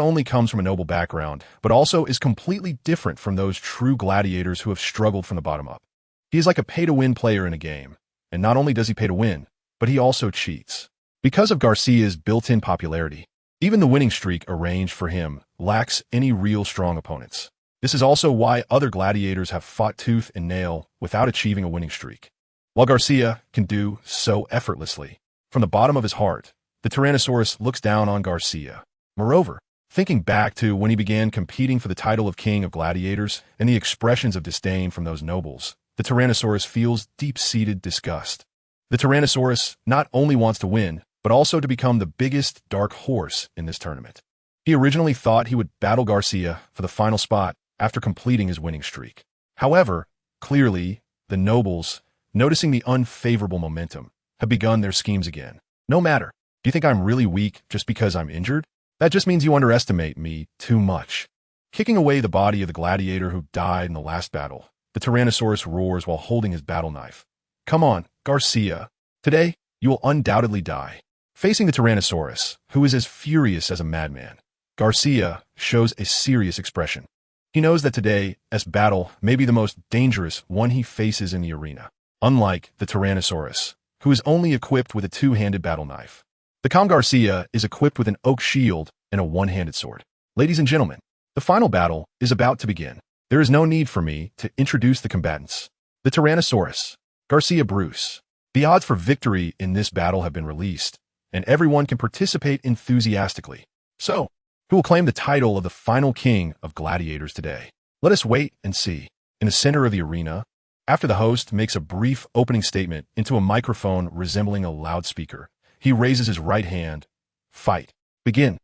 only comes from a noble background, but also is completely different from those true gladiators who have struggled from the bottom up. He is like a pay-to-win player in a game, and not only does he pay to win, but he also cheats. Because of Garcia's built-in popularity, even the winning streak arranged for him lacks any real strong opponents. This is also why other gladiators have fought tooth and nail without achieving a winning streak, while Garcia can do so effortlessly. From the bottom of his heart, the Tyrannosaurus looks down on Garcia. Moreover, thinking back to when he began competing for the title of King of Gladiators and the expressions of disdain from those nobles, the Tyrannosaurus feels deep-seated disgust. The Tyrannosaurus not only wants to win, but also to become the biggest dark horse in this tournament. He originally thought he would battle Garcia for the final spot after completing his winning streak. However, clearly, the nobles, noticing the unfavorable momentum, have begun their schemes again. "No matter. Do you think I'm really weak just because I'm injured? That just means you underestimate me too much." Kicking away the body of the gladiator who died in the last battle, the Tyrannosaurus roars while holding his battle knife. "Come on, Garcia. Today, you will undoubtedly die." Facing the Tyrannosaurus, who is as furious as a madman, Garcia shows a serious expression. He knows that today's battle may be the most dangerous one he faces in the arena. Unlike the Tyrannosaurus, who is only equipped with a two-handed battle knife, the calm Garcia is equipped with an oak shield and a one-handed sword. Ladies and gentlemen, the final battle is about to begin. There is no need for me to introduce the combatants. The Tyrannosaurus, Garcia Bruce. The odds for victory in this battle have been released, and everyone can participate enthusiastically. So, who will claim the title of the final king of gladiators today? Let us wait and see. In the center of the arena, after the host makes a brief opening statement into a microphone resembling a loudspeaker, he raises his right hand. "Fight. Begin."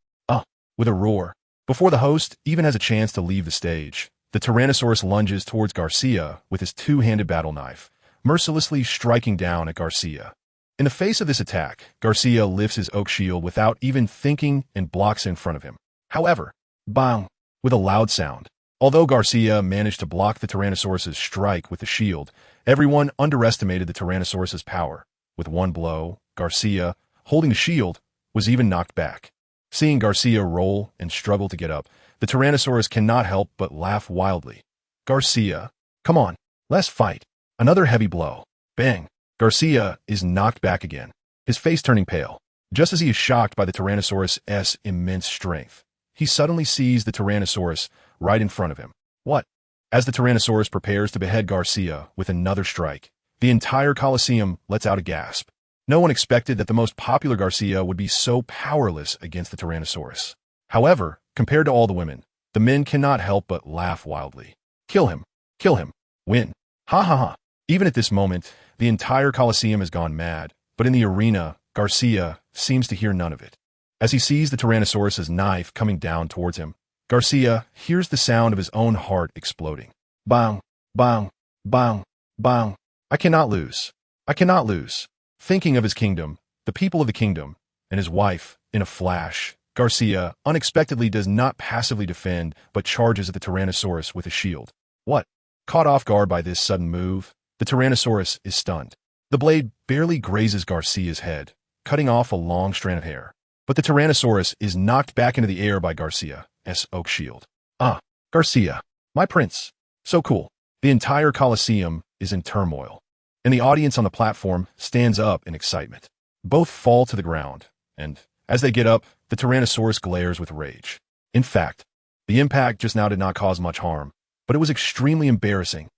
With a roar. Before the host even has a chance to leave the stage, the Tyrannosaurus lunges towards Garcia with his two-handed battle knife, mercilessly striking down at Garcia. In the face of this attack, Garcia lifts his oak shield without even thinking and blocks in front of him. However, bang, with a loud sound. Although Garcia managed to block the Tyrannosaurus's strike with the shield, everyone underestimated the Tyrannosaurus's power. With one blow, Garcia, holding the shield, was even knocked back. Seeing Garcia roll and struggle to get up, the Tyrannosaurus cannot help but laugh wildly. Garcia, come on, let's fight. Another heavy blow. Bang. Garcia is knocked back again, his face turning pale. Just as he is shocked by the Tyrannosaurus's immense strength, he suddenly sees the Tyrannosaurus right in front of him. What? As the Tyrannosaurus prepares to behead Garcia with another strike, the entire Colosseum lets out a gasp. No one expected that the most popular Garcia would be so powerless against the Tyrannosaurus. However, compared to all the women, the men cannot help but laugh wildly. Kill him. Kill him. Win. Ha ha ha. Even at this moment, the entire Colosseum has gone mad, but in the arena, Garcia seems to hear none of it. As he sees the Tyrannosaurus's knife coming down towards him, Garcia hears the sound of his own heart exploding. Bang, bang, bang, bang. I cannot lose. I cannot lose. Thinking of his kingdom, the people of the kingdom, and his wife, in a flash, Garcia unexpectedly does not passively defend, but charges at the Tyrannosaurus with a shield. What? Caught off guard by this sudden move, the Tyrannosaurus is stunned. The blade barely grazes Garcia's head, cutting off a long strand of hair. But the Tyrannosaurus is knocked back into the air by Garcia's oak shield. Ah, Garcia, my prince. So cool. The entire Colosseum is in turmoil, and the audience on the platform stands up in excitement. Both fall to the ground, and as they get up, the Tyrannosaurus glares with rage. In fact, the impact just now did not cause much harm, but it was extremely embarrassing.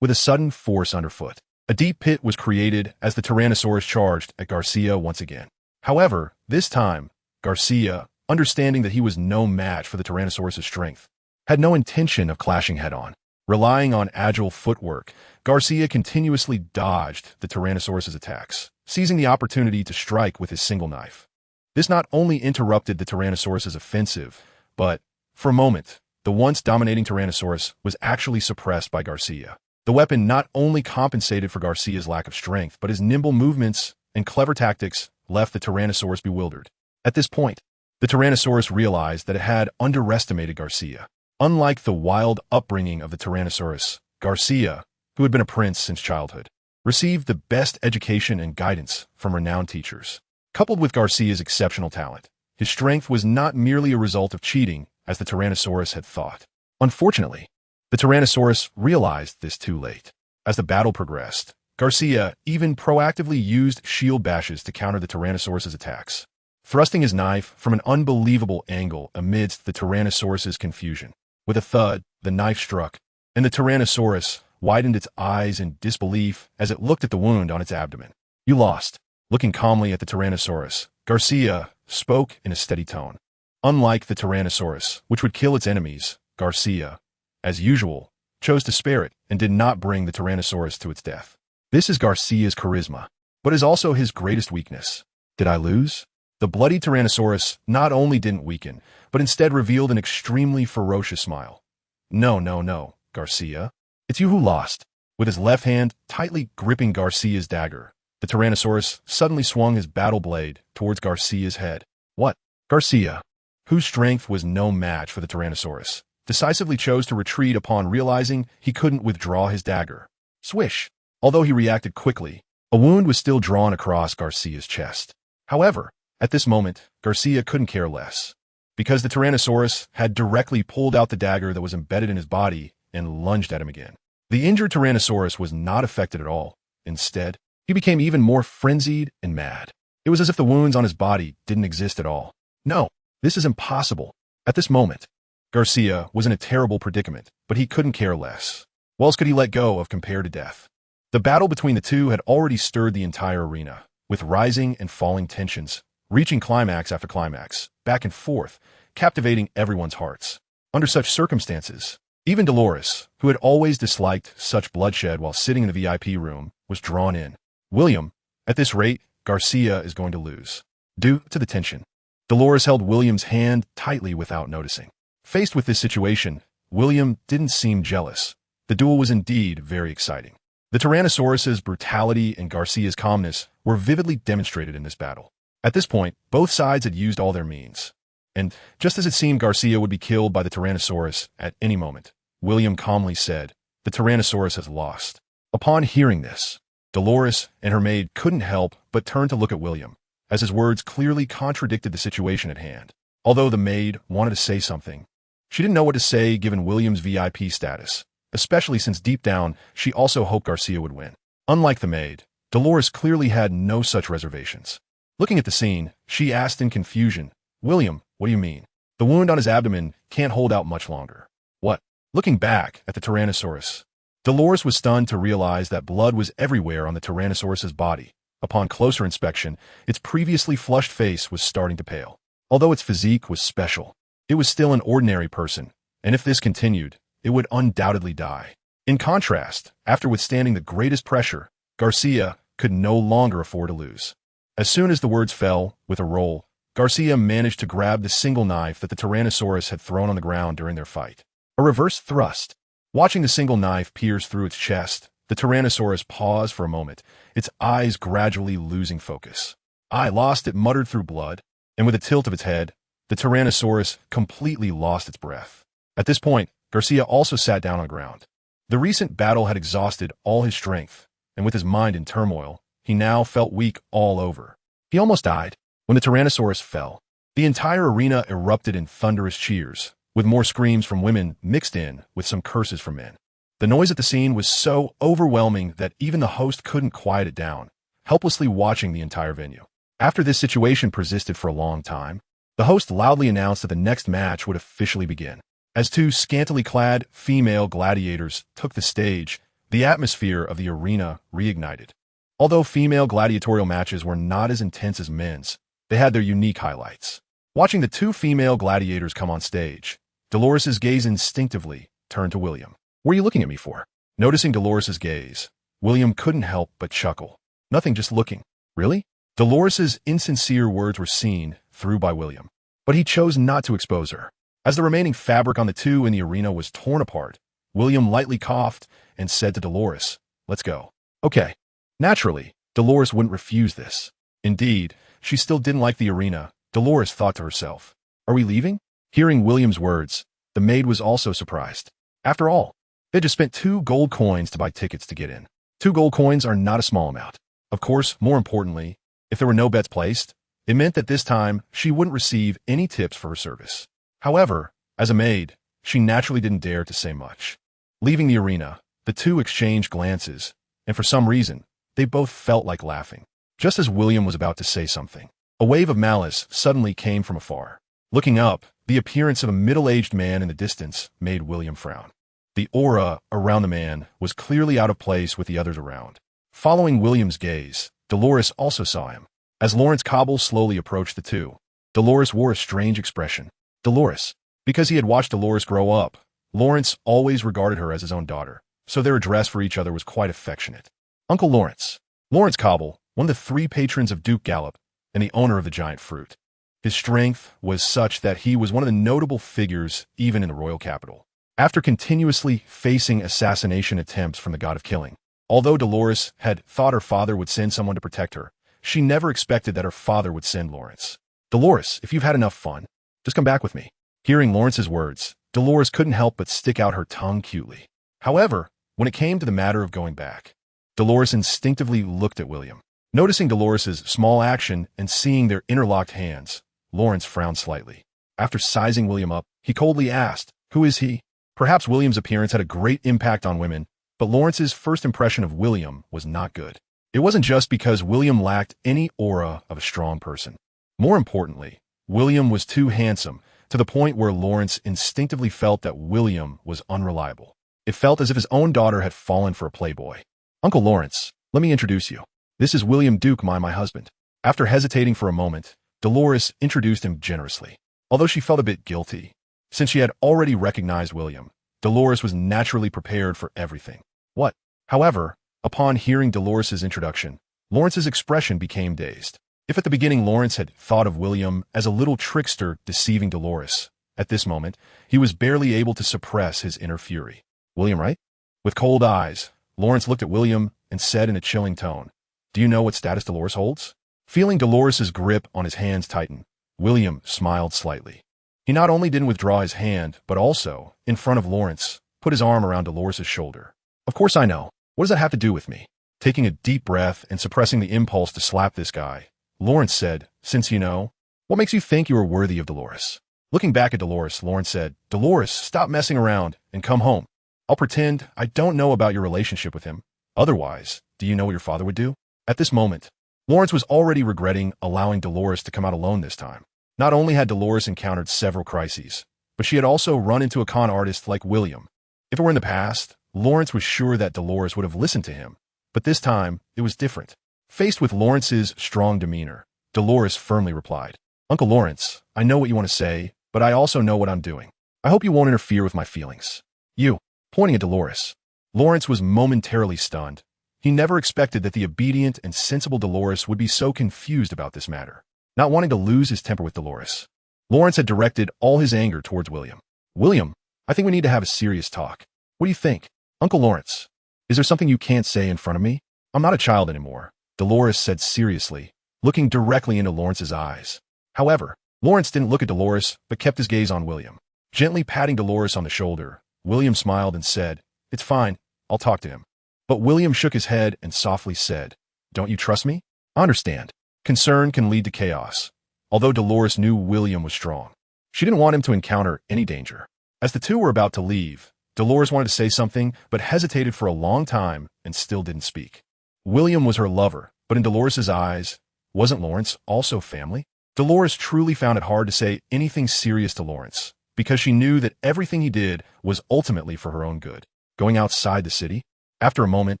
With a sudden force underfoot, a deep pit was created as the Tyrannosaurus charged at Garcia once again. However, this time, Garcia, understanding that he was no match for the Tyrannosaurus's strength, had no intention of clashing head-on. Relying on agile footwork, Garcia continuously dodged the Tyrannosaurus's attacks, seizing the opportunity to strike with his single knife. This not only interrupted the Tyrannosaurus's offensive, but, for a moment, the once dominating Tyrannosaurus was actually suppressed by Garcia. The weapon not only compensated for Garcia's lack of strength, but his nimble movements and clever tactics left the Tyrannosaurus bewildered. At this point, the Tyrannosaurus realized that it had underestimated Garcia. Unlike the wild upbringing of the Tyrannosaurus, Garcia, who had been a prince since childhood, received the best education and guidance from renowned teachers. Coupled with Garcia's exceptional talent, his strength was not merely a result of cheating, as the Tyrannosaurus had thought. Unfortunately, the Tyrannosaurus realized this too late. As the battle progressed, Garcia even proactively used shield bashes to counter the Tyrannosaurus's attacks, thrusting his knife from an unbelievable angle amidst the Tyrannosaurus's confusion. With a thud, the knife struck, and the Tyrannosaurus widened its eyes in disbelief as it looked at the wound on its abdomen. You lost. Looking calmly at the Tyrannosaurus, Garcia spoke in a steady tone. Unlike the Tyrannosaurus, which would kill its enemies, Garcia, as usual, chose to spare it and did not bring the Tyrannosaurus to its death. This is Garcia's charisma, but is also his greatest weakness. Did I lose? The bloody Tyrannosaurus not only didn't weaken, but instead revealed an extremely ferocious smile. No, Garcia. It's you who lost. With his left hand tightly gripping Garcia's dagger, the Tyrannosaurus suddenly swung his battle blade towards Garcia's head. What? Garcia, whose strength was no match for the Tyrannosaurus, decisively chose to retreat upon realizing he couldn't withdraw his dagger. Swish! Although he reacted quickly, a wound was still drawn across Garcia's chest. However, at this moment, Garcia couldn't care less, because the Tyrannosaurus had directly pulled out the dagger that was embedded in his body and lunged at him again. The injured Tyrannosaurus was not affected at all. Instead, he became even more frenzied and mad. It was as if the wounds on his body didn't exist at all. No, this is impossible. At this moment, Garcia was in a terrible predicament, but he couldn't care less. What else could he let go of compared to death? The battle between the two had already stirred the entire arena, with rising and falling tensions, reaching climax after climax, back and forth, captivating everyone's hearts. Under such circumstances, even Dolores, who had always disliked such bloodshed while sitting in the VIP room, was drawn in. William, at this rate, Garcia is going to lose. Due to the tension, Dolores held William's hand tightly without noticing. Faced with this situation, William didn't seem jealous. The duel was indeed very exciting. The Tyrannosaurus's brutality and Garcia's calmness were vividly demonstrated in this battle. At this point, both sides had used all their means. And just as it seemed Garcia would be killed by the Tyrannosaurus at any moment, William calmly said, "The Tyrannosaurus has lost." Upon hearing this, Dolores and her maid couldn't help but turn to look at William, as his words clearly contradicted the situation at hand. Although the maid wanted to say something, she didn't know what to say given William's VIP status, especially since deep down she also hoped Garcia would win. Unlike the maid, Dolores clearly had no such reservations. Looking at the scene, she asked in confusion, "William, what do you mean? The wound on his abdomen can't hold out much longer." What? Looking back at the Tyrannosaurus, Dolores was stunned to realize that blood was everywhere on the Tyrannosaurus's body. Upon closer inspection, its previously flushed face was starting to pale. Although its physique was special, it was still an ordinary person, and if this continued, it would undoubtedly die. In contrast, after withstanding the greatest pressure, Garcia could no longer afford to lose. As soon as the words fell, with a roll, Garcia managed to grab the single knife that the Tyrannosaurus had thrown on the ground during their fight. A reverse thrust. Watching the single knife pierce through its chest, the Tyrannosaurus paused for a moment, its eyes gradually losing focus. "I lost it," muttered through blood, and with a tilt of its head, the Tyrannosaurus completely lost its breath. At this point, Garcia also sat down on the ground. The recent battle had exhausted all his strength, and with his mind in turmoil, he now felt weak all over. He almost died. When the Tyrannosaurus fell, the entire arena erupted in thunderous cheers, with more screams from women mixed in with some curses from men. The noise at the scene was so overwhelming that even the host couldn't quiet it down, helplessly watching the entire venue. After this situation persisted for a long time, the host loudly announced that the next match would officially begin. As two scantily clad female gladiators took the stage, the atmosphere of the arena reignited. Although female gladiatorial matches were not as intense as men's, they had their unique highlights. Watching the two female gladiators come on stage, Dolores's gaze instinctively turned to William. "What are you looking at me for?" Noticing Dolores's gaze, William couldn't help but chuckle. "Nothing, just looking." "Really?" Dolores's insincere words were seen through by William, but he chose not to expose her. As the remaining fabric on the two in the arena was torn apart, William lightly coughed and said to Dolores, "Let's go." "Okay." Naturally, Dolores wouldn't refuse this. Indeed, she still didn't like the arena. Dolores thought to herself, "Are we leaving?" Hearing William's words, the maid was also surprised. After all, they just spent 2 gold coins to buy tickets to get in. 2 gold coins are not a small amount. Of course, more importantly, if there were no bets placed, it meant that this time she wouldn't receive any tips for her service. However, as a maid, she naturally didn't dare to say much. Leaving the arena, the two exchanged glances, and for some reason, they both felt like laughing. Just as William was about to say something, a wave of malice suddenly came from afar. Looking up, the appearance of a middle-aged man in the distance made William frown. The aura around the man was clearly out of place with the others around. Following William's gaze, Dolores also saw him. As Lawrence Cobble slowly approached the two, Dolores wore a strange expression. Dolores. Because he had watched Dolores grow up, Lawrence always regarded her as his own daughter, so their address for each other was quite affectionate. Uncle Lawrence. Lawrence Cobble, one of the 3 patrons of Duke Gallop, and the owner of the giant fruit. His strength was such that he was one of the notable figures even in the royal capital. After continuously facing assassination attempts from the god of killing, although Dolores had thought her father would send someone to protect her, she never expected that her father would send Lawrence. "Dolores, if you've had enough fun, just come back with me." Hearing Lawrence's words, Dolores couldn't help but stick out her tongue cutely. However, when it came to the matter of going back, Dolores instinctively looked at William. Noticing Dolores's small action and seeing their interlocked hands, Lawrence frowned slightly. After sizing William up, he coldly asked, "Who is he?" Perhaps William's appearance had a great impact on women, but Lawrence's first impression of William was not good. It wasn't just because William lacked any aura of a strong person. More importantly, William was too handsome, to the point where Lawrence instinctively felt that William was unreliable. It felt as if his own daughter had fallen for a playboy. "Uncle Lawrence, let me introduce you. This is William Duke, my husband." After hesitating for a moment, Dolores introduced him generously. Although she felt a bit guilty, since she had already recognized William, Dolores was naturally prepared for everything. "What?" However, upon hearing Dolores's introduction, Lawrence's expression became dazed. If at the beginning Lawrence had thought of William as a little trickster deceiving Dolores, at this moment, he was barely able to suppress his inner fury. "William, right?" With cold eyes, Lawrence looked at William and said in a chilling tone, Do you know what status Dolores holds? Feeling Dolores's grip on his hands tighten, William smiled slightly. He not only didn't withdraw his hand, but also, in front of Lawrence, put his arm around Dolores's shoulder. Of course I know. What does that have to do with me? Taking a deep breath and suppressing the impulse to slap this guy, Lawrence said, since you know, what makes you think you are worthy of Dolores? Looking back at Dolores, Lawrence said, Dolores, stop messing around and come home. I'll pretend I don't know about your relationship with him. Otherwise, do you know what your father would do? At this moment, Lawrence was already regretting allowing Dolores to come out alone this time. Not only had Dolores encountered several crises, but she had also run into a con artist like William. If it were in the past, Lawrence was sure that Dolores would have listened to him, but this time, it was different. Faced with Lawrence's strong demeanor, Dolores firmly replied, Uncle Lawrence, I know what you want to say, but I also know what I'm doing. I hope you won't interfere with my feelings. You, pointing at Dolores. Lawrence was momentarily stunned. He never expected that the obedient and sensible Dolores would be so confused about this matter. Not wanting to lose his temper with Dolores, Lawrence had directed all his anger towards William. William, I think we need to have a serious talk. What do you think? Uncle Lawrence, is there something you can't say in front of me? I'm not a child anymore, Dolores said seriously, looking directly into Lawrence's eyes. However, Lawrence didn't look at Dolores, but kept his gaze on William. Gently patting Dolores on the shoulder, William smiled and said, It's fine, I'll talk to him. But William shook his head and softly said, Don't you trust me? I understand. Concern can lead to chaos. Although Dolores knew William was strong, she didn't want him to encounter any danger. As the two were about to leave, Dolores wanted to say something, but hesitated for a long time and still didn't speak. William was her lover, but in Dolores's eyes, wasn't Lawrence also family? Dolores truly found it hard to say anything serious to Lawrence, because she knew that everything he did was ultimately for her own good. Going outside the city? After a moment,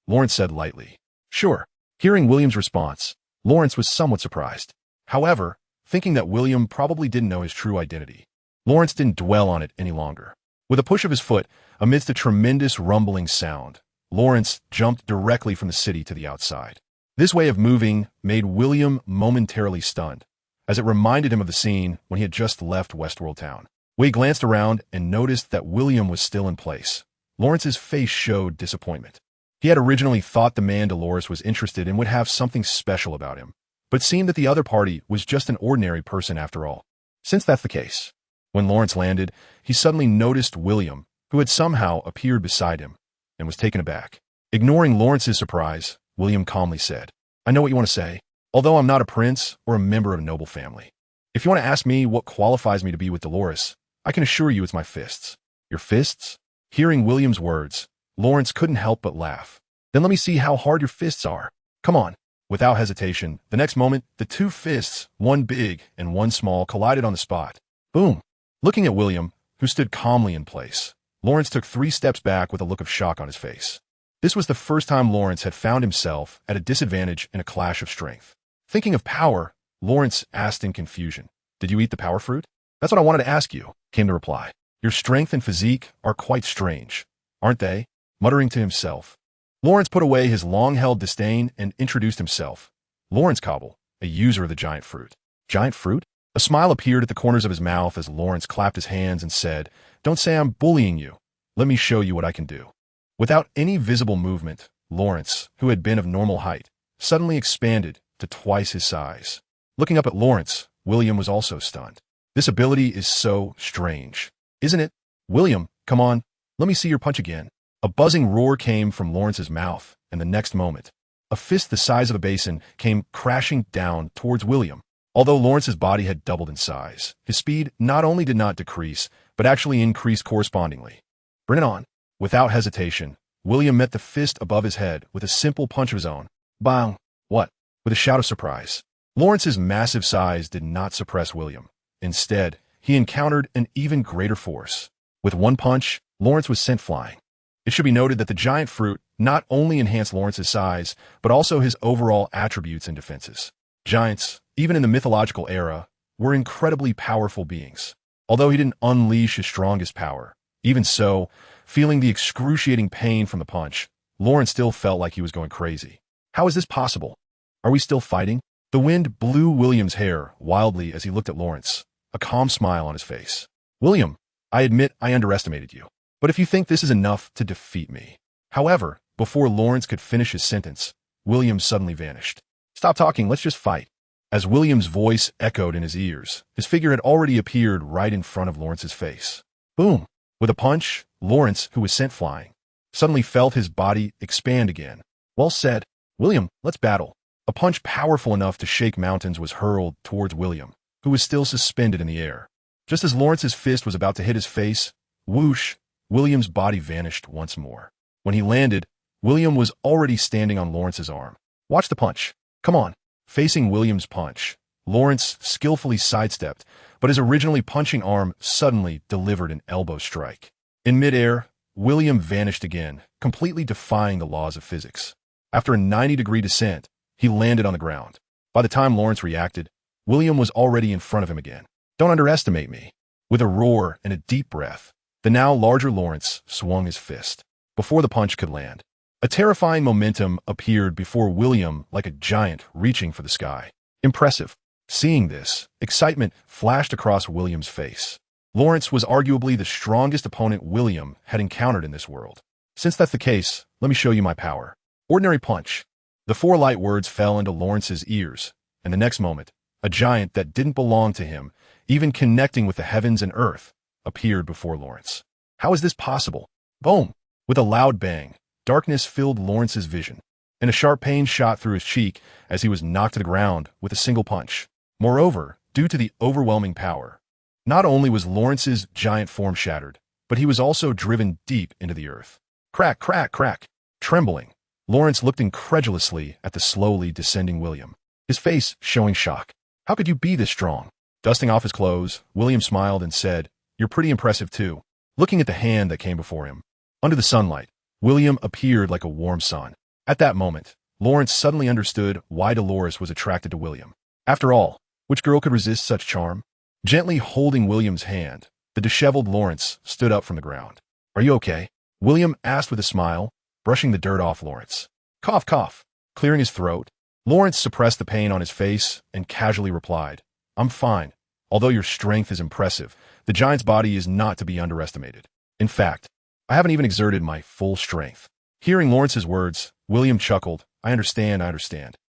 Lawrence said lightly, Sure. Hearing William's response, Lawrence was somewhat surprised. However, thinking that William probably didn't know his true identity, Lawrence didn't dwell on it any longer. With a push of his foot, amidst a tremendous rumbling sound, Lawrence jumped directly from the city to the outside. This way of moving made William momentarily stunned, as it reminded him of the scene when he had just left Westworld Town. When he glanced around and noticed that William was still in place, Lawrence's face showed disappointment. He had originally thought the man Dolores was interested in would have something special about him, but it seemed that the other party was just an ordinary person after all. Since that's the case, when Lawrence landed, he suddenly noticed William, who had somehow appeared beside him, and was taken aback. Ignoring Lawrence's surprise, William calmly said, I know what you want to say, although I'm not a prince or a member of a noble family. If you want to ask me what qualifies me to be with Dolores, I can assure you it's my fists. Your fists? Hearing William's words, Lawrence couldn't help but laugh. Then let me see how hard your fists are. Come on. Without hesitation, the next moment, the two fists, one big and one small, collided on the spot. Boom. Looking at William, who stood calmly in place, Lawrence took 3 steps back with a look of shock on his face. This was the first time Lawrence had found himself at a disadvantage in a clash of strength. Thinking of power, Lawrence asked in confusion, Did you eat the power fruit? That's what I wanted to ask you, came the reply. Your strength and physique are quite strange, aren't they? Muttering to himself, Lawrence put away his long-held disdain and introduced himself. Lawrence Cobble, a user of the giant fruit. Giant fruit? A smile appeared at the corners of his mouth as Lawrence clapped his hands and said, Don't say I'm bullying you. Let me show you what I can do. Without any visible movement, Lawrence, who had been of normal height, suddenly expanded to twice his size. Looking up at Lawrence, William was also stunned. This ability is so strange, isn't it? William, come on, let me see your punch again. A buzzing roar came from Lawrence's mouth, and the next moment, a fist the size of a basin came crashing down towards William. Although Lawrence's body had doubled in size, his speed not only did not decrease, but actually increased correspondingly. Bring it on. Without hesitation, William met the fist above his head with a simple punch of his own. Bang! What? With a shout of surprise. Lawrence's massive size did not suppress William. Instead, he encountered an even greater force. With one punch, Lawrence was sent flying. It should be noted that the giant fruit not only enhanced Lawrence's size, but also his overall attributes and defenses. Giants, even in the mythological era, were incredibly powerful beings. Although he didn't unleash his strongest power, even so, feeling the excruciating pain from the punch, Lawrence still felt like he was going crazy. How is this possible? Are we still fighting? The wind blew William's hair wildly as he looked at Lawrence, a calm smile on his face. William, I admit I underestimated you. But if you think this is enough to defeat me. However, before Lawrence could finish his sentence, William suddenly vanished. Stop talking, let's just fight. As William's voice echoed in his ears, his figure had already appeared right in front of Lawrence's face. Boom! With a punch, Lawrence, who was sent flying, suddenly felt his body expand again. Well said. William, let's battle. A punch powerful enough to shake mountains was hurled towards William, who was still suspended in the air. Just as Lawrence's fist was about to hit his face, whoosh, William's body vanished once more. When he landed, William was already standing on Lawrence's arm. Watch the punch. Come on. Facing William's punch, Lawrence skillfully sidestepped, but his originally punching arm suddenly delivered an elbow strike. In midair, William vanished again, completely defying the laws of physics. After a 90-degree descent, he landed on the ground. By the time Lawrence reacted, William was already in front of him again. Don't underestimate me. With a roar and a deep breath, the now larger Lawrence swung his fist. Before the punch could land, a terrifying momentum appeared before William like a giant reaching for the sky. Impressive. Seeing this, excitement flashed across William's face. Lawrence was arguably the strongest opponent William had encountered in this world. Since that's the case, let me show you my power. Ordinary punch. The four light words fell into Lawrence's ears, and the next moment, a giant that didn't belong to him, even connecting with the heavens and earth, appeared before Lawrence. How is this possible? Boom! With a loud bang, darkness filled Lawrence's vision, and a sharp pain shot through his cheek as he was knocked to the ground with a single punch. Moreover, due to the overwhelming power, not only was Lawrence's giant form shattered, but he was also driven deep into the earth. Crack, crack, crack. Trembling, Lawrence looked incredulously at the slowly descending William, his face showing shock. How could you be this strong? Dusting off his clothes, William smiled and said, You're pretty impressive too. Looking at the hand that came before him, under the sunlight, William appeared like a warm sun. At that moment, Lawrence suddenly understood why Dolores was attracted to William. After all, which girl could resist such charm? Gently holding William's hand, the disheveled Lawrence stood up from the ground. Are you okay? William asked with a smile, brushing the dirt off Lawrence. Cough, cough. Clearing his throat, Lawrence suppressed the pain on his face and casually replied, I'm fine. Although your strength is impressive, the giant's body is not to be underestimated. In fact, I haven't even exerted my full strength. Hearing Lawrence's words, William chuckled. I understand.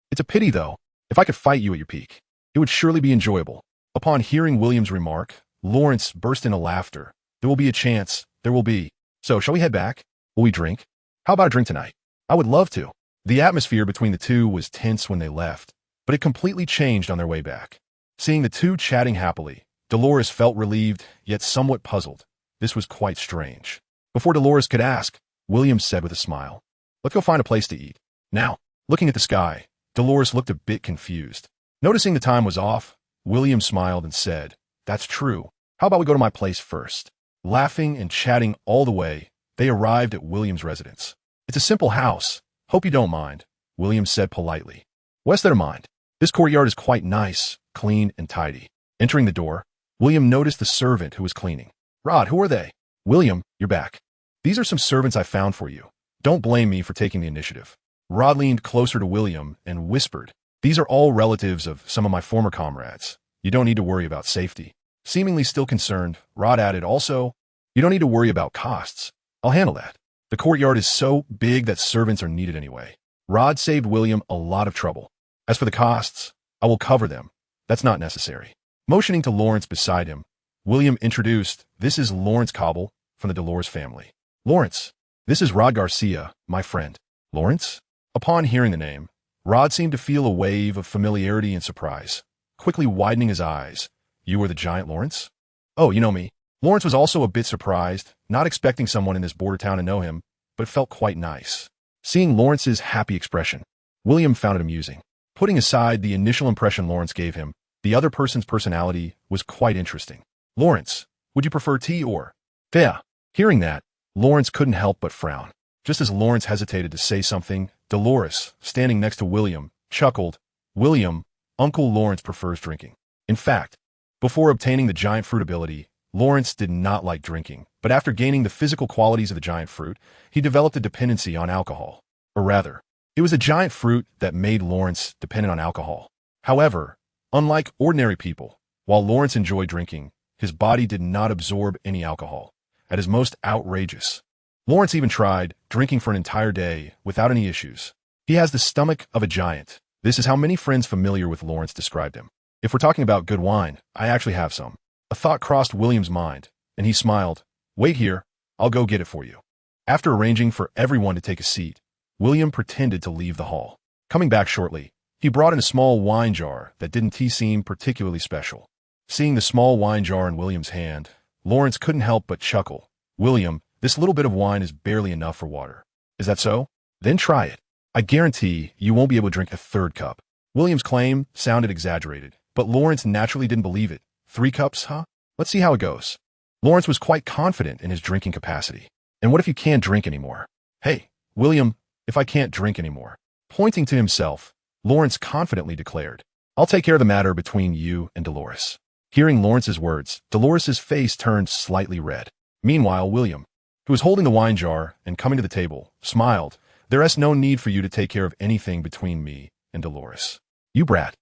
It's a pity, though. If I could fight you at your peak, it would surely be enjoyable. Upon hearing William's remark, Lawrence burst into laughter. There will be a chance. There will be. So, shall we head back? Will we drink? How about a drink tonight? I would love to. The atmosphere between the two was tense when they left, but it completely changed on their way back. Seeing the two chatting happily, Dolores felt relieved, yet somewhat puzzled. This was quite strange. Before Dolores could ask, William said with a smile, Let's go find a place to eat. Now, looking at the sky, Dolores looked a bit confused. Noticing the time was off, William smiled and said, That's true. How about we go to my place first? Laughing and chatting all the way, they arrived at William's residence. It's a simple house. Hope you don't mind, William said politely. Wes, never mind. This courtyard is quite nice, clean, and tidy. Entering the door, William noticed the servant who was cleaning. Rod, who are they? William, you're back. These are some servants I found for you. Don't blame me for taking the initiative. Rod leaned closer to William and whispered, These are all relatives of some of my former comrades. You don't need to worry about safety. Seemingly still concerned, Rod added, Also, you don't need to worry about costs. I'll handle that. The courtyard is so big that servants are needed anyway. Rod saved William a lot of trouble. As for the costs, I will cover them. That's not necessary. Motioning to Lawrence beside him, William introduced, This is Lawrence Cobble from the Dolores family. Lawrence, this is Rod Garcia, my friend. Lawrence? Upon hearing the name, Rod seemed to feel a wave of familiarity and surprise, quickly widening his eyes. You are the giant Lawrence? Oh, you know me. Lawrence was also a bit surprised, not expecting someone in this border town to know him, but it felt quite nice. Seeing Lawrence's happy expression, William found it amusing. Putting aside the initial impression Lawrence gave him, the other person's personality was quite interesting. Lawrence, would you prefer tea or? Yeah. Hearing that, Lawrence couldn't help but frown. Just as Lawrence hesitated to say something, Dolores, standing next to William, chuckled, William, Uncle Lawrence prefers drinking. In fact, before obtaining the giant fruit ability, Lawrence did not like drinking, but after gaining the physical qualities of the giant fruit, he developed a dependency on alcohol. Or rather, it was a giant fruit that made Lawrence dependent on alcohol. However, unlike ordinary people, while Lawrence enjoyed drinking, his body did not absorb any alcohol. At his most outrageous, Lawrence even tried drinking for an entire day without any issues. He has the stomach of a giant. This is how many friends familiar with Lawrence described him. If we're talking about good wine, I actually have some. A thought crossed William's mind, and he smiled. Wait here, I'll go get it for you. After arranging for everyone to take a seat, William pretended to leave the hall. Coming back shortly, he brought in a small wine jar that didn't seem particularly special. Seeing the small wine jar in William's hand, Lawrence couldn't help but chuckle. William, this little bit of wine is barely enough for water. Is that so? Then try it. I guarantee you won't be able to drink a third cup. William's claim sounded exaggerated, but Lawrence naturally didn't believe it. 3 cups, huh? Let's see how it goes. Lawrence was quite confident in his drinking capacity. And what if you can't drink anymore? Hey, William, if I can't drink anymore. Pointing to himself, Lawrence confidently declared, I'll take care of the matter between you and Dolores. Hearing Lawrence's words, Dolores's face turned slightly red. Meanwhile, William, who was holding the wine jar and coming to the table, smiled. There's no need for you to take care of anything between me and Dolores. You brat.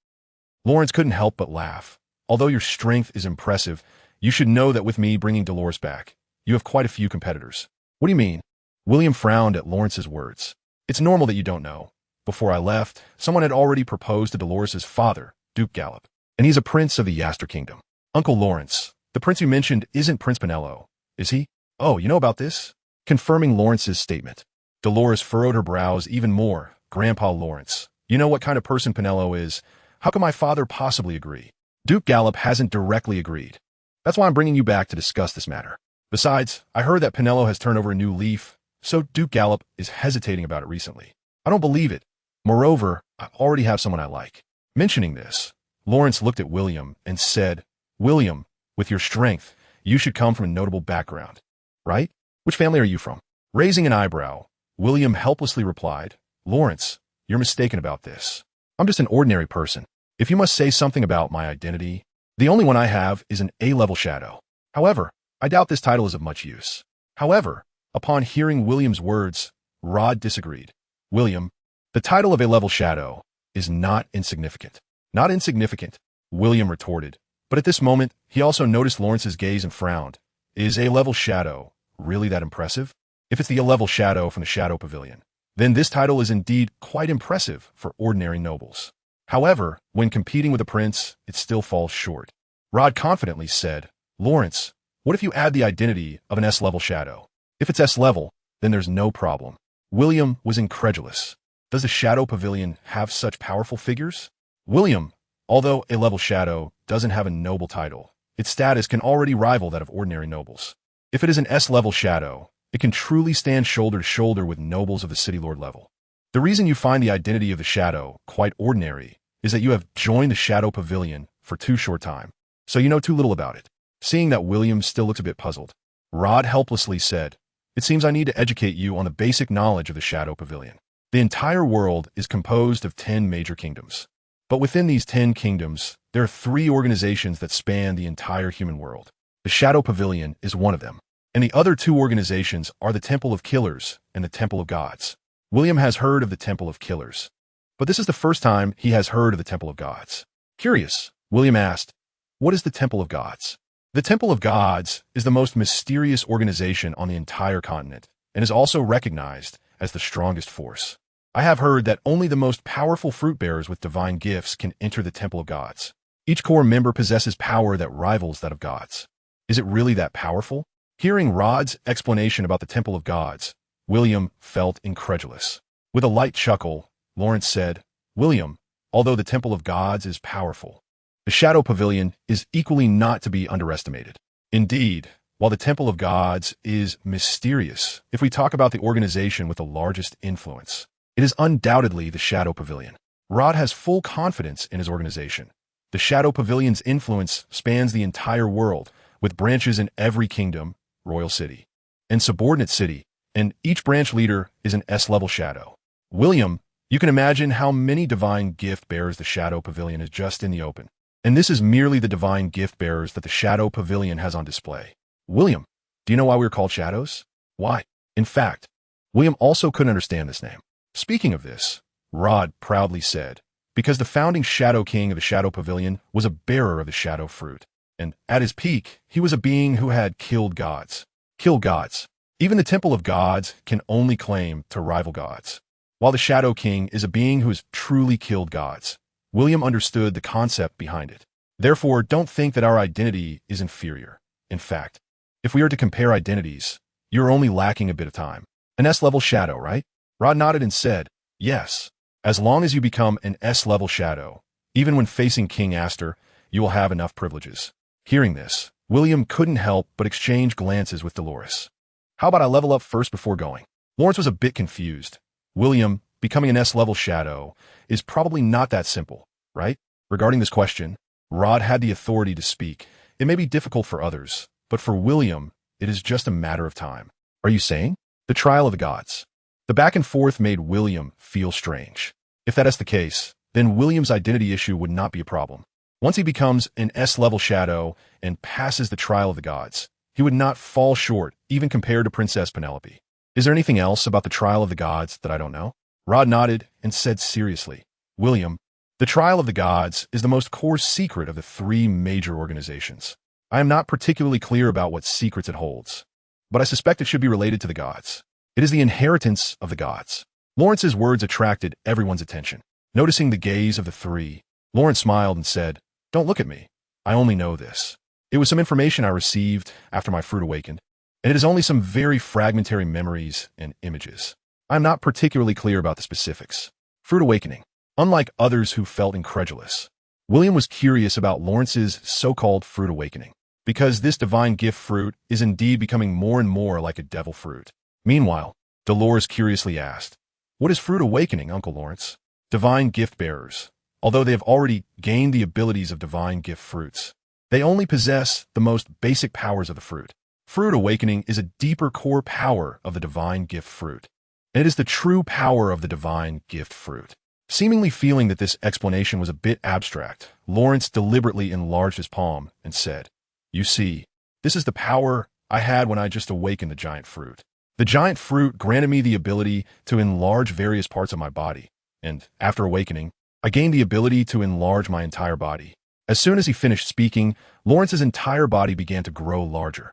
Lawrence couldn't help but laugh. Although your strength is impressive, you should know that with me bringing Dolores back, you have quite a few competitors. What do you mean? William frowned at Lawrence's words. It's normal that you don't know. Before I left, someone had already proposed to Dolores's father, Duke Gallop, and he's a prince of the Yaster Kingdom. Uncle Lawrence, the prince you mentioned isn't Prince Penelo, is he? Oh, you know about this? Confirming Lawrence's statement. Dolores furrowed her brows even more. Grandpa Lawrence, you know what kind of person Penelo is. How can my father possibly agree? Duke Gallop hasn't directly agreed. That's why I'm bringing you back to discuss this matter. Besides, I heard that Penelo has turned over a new leaf, so Duke Gallop is hesitating about it recently. I don't believe it. Moreover, I already have someone I like. Mentioning this, Lawrence looked at William and said, William, with your strength, you should come from a notable background, right? Which family are you from? Raising an eyebrow, William helplessly replied, Lawrence, you're mistaken about this. I'm just an ordinary person. If you must say something about my identity, the only one I have is an A-level shadow. However, I doubt this title is of much use. However, upon hearing William's words, Rod disagreed. William, the title of A-level shadow is not insignificant. Not insignificant, William retorted. But at this moment, he also noticed Lawrence's gaze and frowned. Is A-level shadow really that impressive? If it's the A-level shadow from the Shadow Pavilion, then this title is indeed quite impressive for ordinary nobles. However, when competing with a prince, it still falls short. Rod confidently said, Lawrence, what if you add the identity of an S-level shadow? If it's S-level, then there's no problem. William was incredulous. Does the Shadow Pavilion have such powerful figures? William, although A-level shadow doesn't have a noble title, its status can already rival that of ordinary nobles. If it is an S-level shadow, it can truly stand shoulder to shoulder with nobles of the city lord level. The reason you find the identity of the shadow quite ordinary is that you have joined the Shadow Pavilion for too short time, so you know too little about it. Seeing that William still looks a bit puzzled, Rod helplessly said, It seems I need to educate you on the basic knowledge of the Shadow Pavilion. The entire world is composed of 10 major kingdoms. But within these 10 kingdoms, there are 3 organizations that span the entire human world. The Shadow Pavilion is one of them, and the other 2 organizations are the Temple of Killers and the Temple of Gods. William has heard of the Temple of Killers, but this is the first time he has heard of the Temple of Gods. Curious, William asked, What is the Temple of Gods? The Temple of Gods is the most mysterious organization on the entire continent and is also recognized as the strongest force. I have heard that only the most powerful fruit bearers with divine gifts can enter the Temple of Gods. Each core member possesses power that rivals that of gods. Is it really that powerful? Hearing Rod's explanation about the Temple of Gods, William felt incredulous. With a light chuckle, Lawrence said, William, although the Temple of Gods is powerful, the Shadow Pavilion is equally not to be underestimated. Indeed, while the Temple of Gods is mysterious, if we talk about the organization with the largest influence, it is undoubtedly the Shadow Pavilion. Rod has full confidence in his organization. The Shadow Pavilion's influence spans the entire world, with branches in every kingdom, royal city, and subordinate city, and each branch leader is an S-level shadow. William, you can imagine how many divine gift bearers the Shadow Pavilion is just in the open. And this is merely the divine gift bearers that the Shadow Pavilion has on display. William, do you know why we're called shadows? Why? In fact, William also couldn't understand this name. Speaking of this, Rod proudly said, because the founding Shadow King of the Shadow Pavilion was a bearer of the Shadow Fruit, and at his peak, he was a being who had killed gods. Killed gods. Even the Temple of Gods can only claim to rival gods. While the Shadow King is a being who has truly killed gods, William understood the concept behind it. Therefore, don't think that our identity is inferior. In fact, if we are to compare identities, you're only lacking a bit of time. An S-level shadow, right? Rod nodded and said, yes. As long as you become an S-level shadow, even when facing King Aster, you will have enough privileges. Hearing this, William couldn't help but exchange glances with Dolores. How about I level up first before going? Lawrence was a bit confused. William, becoming an S-level shadow, is probably not that simple, right? Regarding this question, Rod had the authority to speak. It may be difficult for others, but for William, it is just a matter of time. Are you saying? The trial of the gods. The back and forth made William feel strange. If that is the case, then William's identity issue would not be a problem. Once he becomes an S-level shadow and passes the trial of the gods, he would not fall short, even compared to Princess Penelope. Is there anything else about the trial of the gods that I don't know? Rod nodded and said seriously, William, the trial of the gods is the most core secret of the three major organizations. I am not particularly clear about what secrets it holds, but I suspect it should be related to the gods. It is the inheritance of the gods. Lawrence's words attracted everyone's attention. Noticing the gaze of the three, Lawrence smiled and said, don't look at me. I only know this. It was some information I received after my fruit awakened, and it is only some very fragmentary memories and images. I am not particularly clear about the specifics. Fruit awakening. Unlike others who felt incredulous, William was curious about Lawrence's so-called fruit awakening, because this divine gift fruit is indeed becoming more and more like a devil fruit. Meanwhile, Dolores curiously asked, what is fruit awakening, Uncle Lawrence? Divine gift bearers. Although they have already gained the abilities of divine gift fruits, they only possess the most basic powers of the fruit. Fruit awakening is a deeper core power of the divine gift fruit, and it is the true power of the divine gift fruit. Seemingly feeling that this explanation was a bit abstract, Lawrence deliberately enlarged his palm and said, you see, this is the power I had when I just awakened the giant fruit. The giant fruit granted me the ability to enlarge various parts of my body, and after awakening, I gained the ability to enlarge my entire body. As soon as he finished speaking, Lawrence's entire body began to grow larger.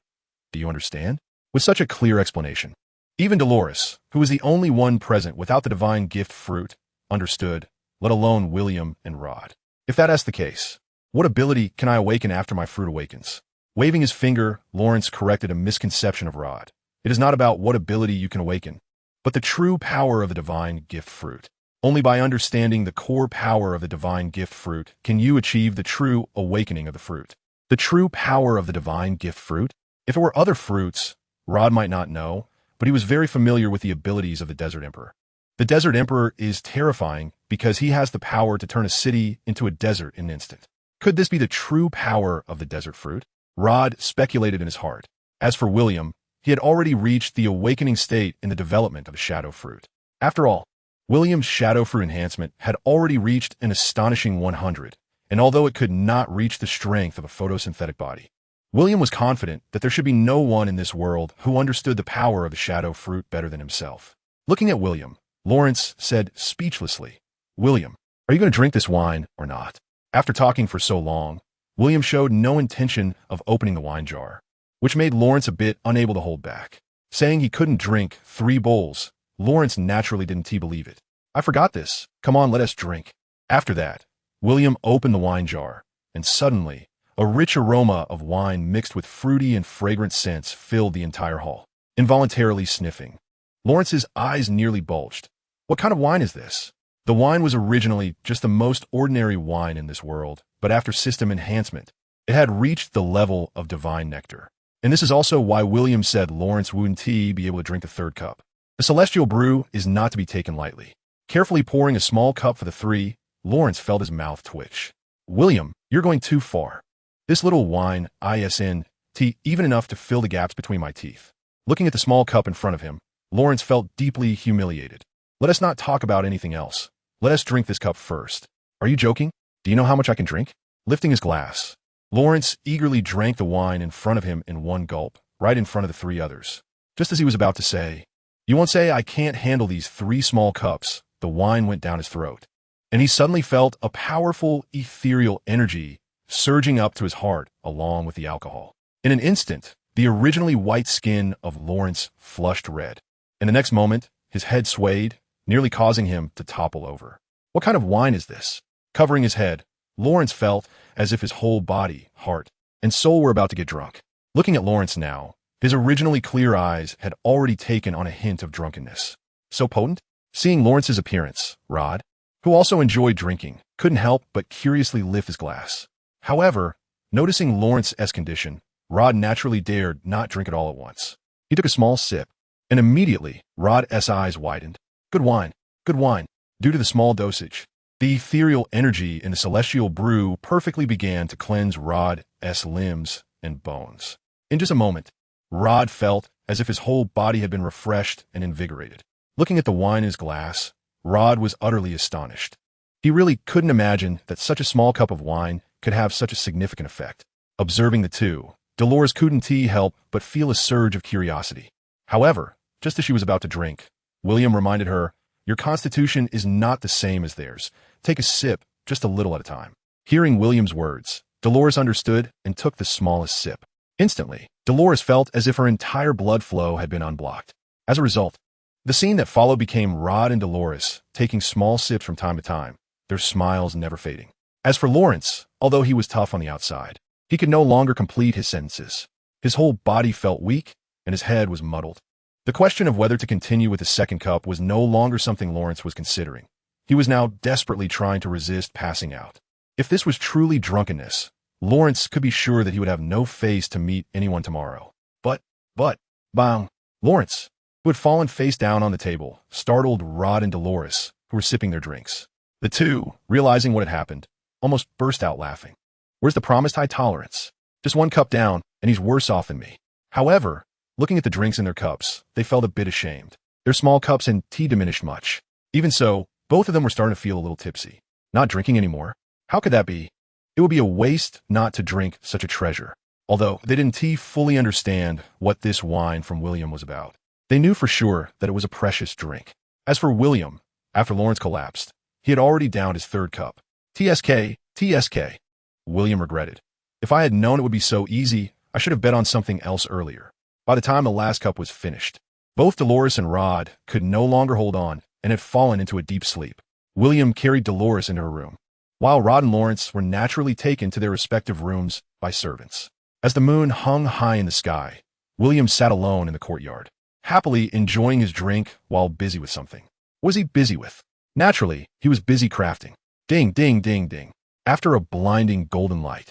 Do you understand? With such a clear explanation, even Dolores, who was the only one present without the divine gift fruit, understood, let alone William and Rod. If that is the case, what ability can I awaken after my fruit awakens? Waving his finger, Lawrence corrected a misconception of Rod. It is not about what ability you can awaken, but the true power of the divine gift fruit. Only by understanding the core power of the divine gift fruit can you achieve the true awakening of the fruit. The true power of the divine gift fruit? If it were other fruits, Rod might not know, but he was very familiar with the abilities of the Desert Emperor. The Desert Emperor is terrifying because he has the power to turn a city into a desert in an instant. Could this be the true power of the desert fruit? Rod speculated in his heart. As for William, he had already reached the awakening state in the development of a shadow fruit. After all, William's shadow fruit enhancement had already reached an astonishing 100, and although it could not reach the strength of a photosynthetic body, William was confident that there should be no one in this world who understood the power of the shadow fruit better than himself. Looking at William, Lawrence said speechlessly, William, are you going to drink this wine or not? After talking for so long, William showed no intention of opening the wine jar, which made Lawrence a bit unable to hold back. Saying he couldn't drink 3 bowls, Lawrence naturally didn't believe it. I forgot this. Come on, let us drink. After that, William opened the wine jar, and suddenly, a rich aroma of wine mixed with fruity and fragrant scents filled the entire hall. Involuntarily sniffing, Lawrence's eyes nearly bulged. What kind of wine is this? The wine was originally just the most ordinary wine in this world, but after system enhancement, it had reached the level of divine nectar. And this is also why William said Lawrence wouldn't be able to drink the 3rd cup. The celestial brew is not to be taken lightly. Carefully pouring a small cup for the 3, Lawrence felt his mouth twitch. William, you're going too far. This little wine, even enough to fill the gaps between my teeth. Looking at the small cup in front of him, Lawrence felt deeply humiliated. Let us not talk about anything else. Let us drink this cup first. Are you joking? Do you know how much I can drink? Lifting his glass, Lawrence eagerly drank the wine in front of him in one gulp, right in front of the 3 others. Just as he was about to say, you won't say I can't handle these 3 small cups, the wine went down his throat, and he suddenly felt a powerful ethereal energy surging up to his heart along with the alcohol. In an instant, the originally white skin of Lawrence flushed red. In the next moment, his head swayed, nearly causing him to topple over. What kind of wine is this? Covering his head, Lawrence felt as if his whole body, heart, and soul were about to get drunk. Looking at Lawrence now, his originally clear eyes had already taken on a hint of drunkenness. So potent? Seeing Lawrence's appearance, Rod, who also enjoyed drinking, couldn't help but curiously lift his glass. However, noticing Lawrence's condition, Rod naturally dared not drink it all at once. He took a small sip, and immediately, Rod's eyes widened. Good wine, good wine. Due to the small dosage, the ethereal energy in the celestial brew perfectly began to cleanse Rod's limbs and bones. In just a moment, Rod felt as if his whole body had been refreshed and invigorated. Looking at the wine in his glass, Rod was utterly astonished. He really couldn't imagine that such a small cup of wine could have such a significant effect. Observing the two, Dolores couldn't help but feel a surge of curiosity. However, just as she was about to drink, William reminded her, "Your constitution is not the same as theirs. Take a sip, just a little at a time." Hearing William's words, Dolores understood and took the smallest sip. Instantly, Dolores felt as if her entire blood flow had been unblocked. As a result, the scene that followed became Rod and Dolores taking small sips from time to time, their smiles never fading. As for Lawrence, although he was tough on the outside, he could no longer complete his sentences. His whole body felt weak, and his head was muddled. The question of whether to continue with the second cup was no longer something Lawrence was considering. He was now desperately trying to resist passing out. If this was truly drunkenness, Lawrence could be sure that he would have no face to meet anyone tomorrow. But, bang! Lawrence, who had fallen face down on the table, startled Rod and Dolores, who were sipping their drinks. The two, realizing what had happened, almost burst out laughing. Where's the promised high tolerance? Just one cup down, and he's worse off than me. However, looking at the drinks in their cups, they felt a bit ashamed. Their small cups and tea diminished much. Even so, both of them were starting to feel a little tipsy. Not drinking anymore? How could that be? It would be a waste not to drink such a treasure. Although they didn't fully understand what this wine from William was about, they knew for sure that it was a precious drink. As for William, after Lawrence collapsed, he had already downed his third cup. TSK. William regretted. If I had known it would be so easy, I should have bet on something else earlier. By the time the last cup was finished, both Dolores and Rod could no longer hold on and had fallen into a deep sleep. William carried Dolores into her room, while Rod and Lawrence were naturally taken to their respective rooms by servants. As the moon hung high in the sky, William sat alone in the courtyard, happily enjoying his drink while busy with something. What was he busy with? Naturally, he was busy crafting. Ding, ding, ding, ding. After a blinding golden light,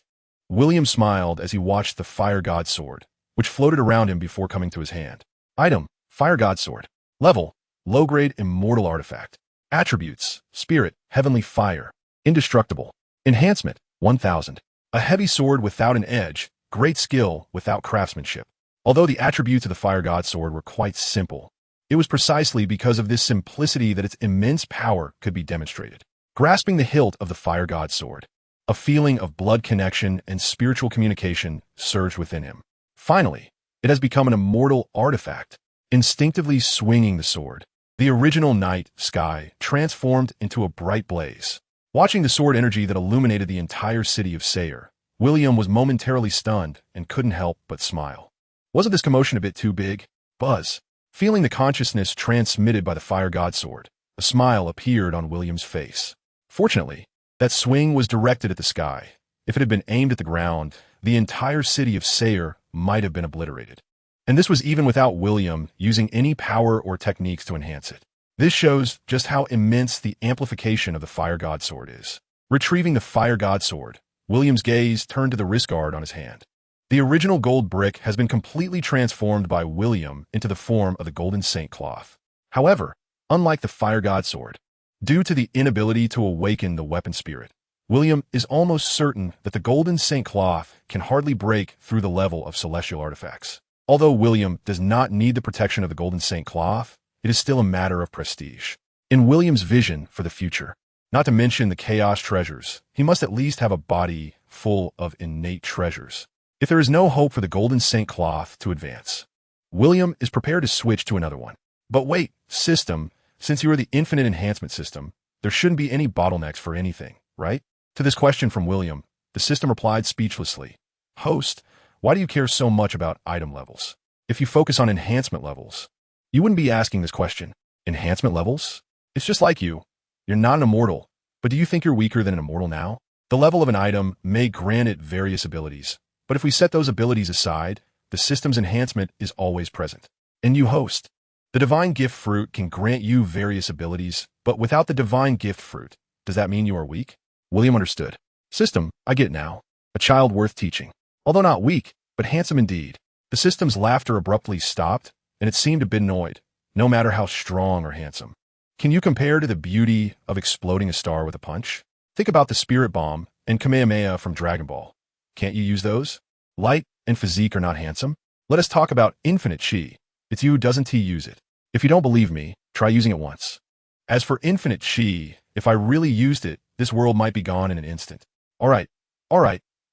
William smiled as he watched the fire god sword, which floated around him before coming to his hand. Item, fire god sword. Level, low-grade immortal artifact. Attributes, spirit, heavenly fire. Indestructible. Enhancement, 1000. A heavy sword without an edge, great skill without craftsmanship. Although the attributes of the fire god sword were quite simple, it was precisely because of this simplicity that its immense power could be demonstrated. Grasping the hilt of the fire god sword, a feeling of blood connection and spiritual communication surged within him. Finally, it has become an immortal artifact. Instinctively swinging the sword, the original night sky transformed into a bright blaze. Watching the sword energy that illuminated the entire city of Sayre, William was momentarily stunned and couldn't help but smile. Wasn't this commotion a bit too big? Buzz. Feeling the consciousness transmitted by the fire god sword, a smile appeared on William's face. Fortunately, that swing was directed at the sky. If it had been aimed at the ground, the entire city of Sayre might have been obliterated. And this was even without William using any power or techniques to enhance it. This shows just how immense the amplification of the fire god sword is. Retrieving the fire god sword, William's gaze turned to the wrist guard on his hand. The original gold brick has been completely transformed by William into the form of the golden saint cloth. However, unlike the fire god sword, due to the inability to awaken the weapon spirit, William is almost certain that the golden saint cloth can hardly break through the level of celestial artifacts. Although William does not need the protection of the golden saint cloth, it is still a matter of prestige. In William's vision for the future, not to mention the chaos treasures, he must at least have a body full of innate treasures. If there is no hope for the golden saint cloth to advance, William is prepared to switch to another one. But wait, system, since you are the infinite enhancement system, there shouldn't be any bottlenecks for anything, right? To this question from William, the system replied speechlessly, "Host, why do you care so much about item levels? If you focus on enhancement levels, you wouldn't be asking this question. Enhancement levels? It's just like you. You're not an immortal, but do you think you're weaker than an immortal now? The level of an item may grant it various abilities, but if we set those abilities aside, the system's enhancement is always present. And you host. The divine gift fruit can grant you various abilities, but without the divine gift fruit, does that mean you are weak? William understood. System, I get it now. A child worth teaching. Although not weak, but handsome indeed. The system's laughter abruptly stopped, and it seemed a bit annoyed, no matter how strong or handsome. Can you compare to the beauty of exploding a star with a punch? Think about the spirit bomb and Kamehameha from Dragon Ball. Can't you use those? Light and physique are not handsome? Let us talk about infinite chi. It's you, doesn't he use it? If you don't believe me, try using it once. As for infinite chi, if I really used it, this world might be gone in an instant. All right,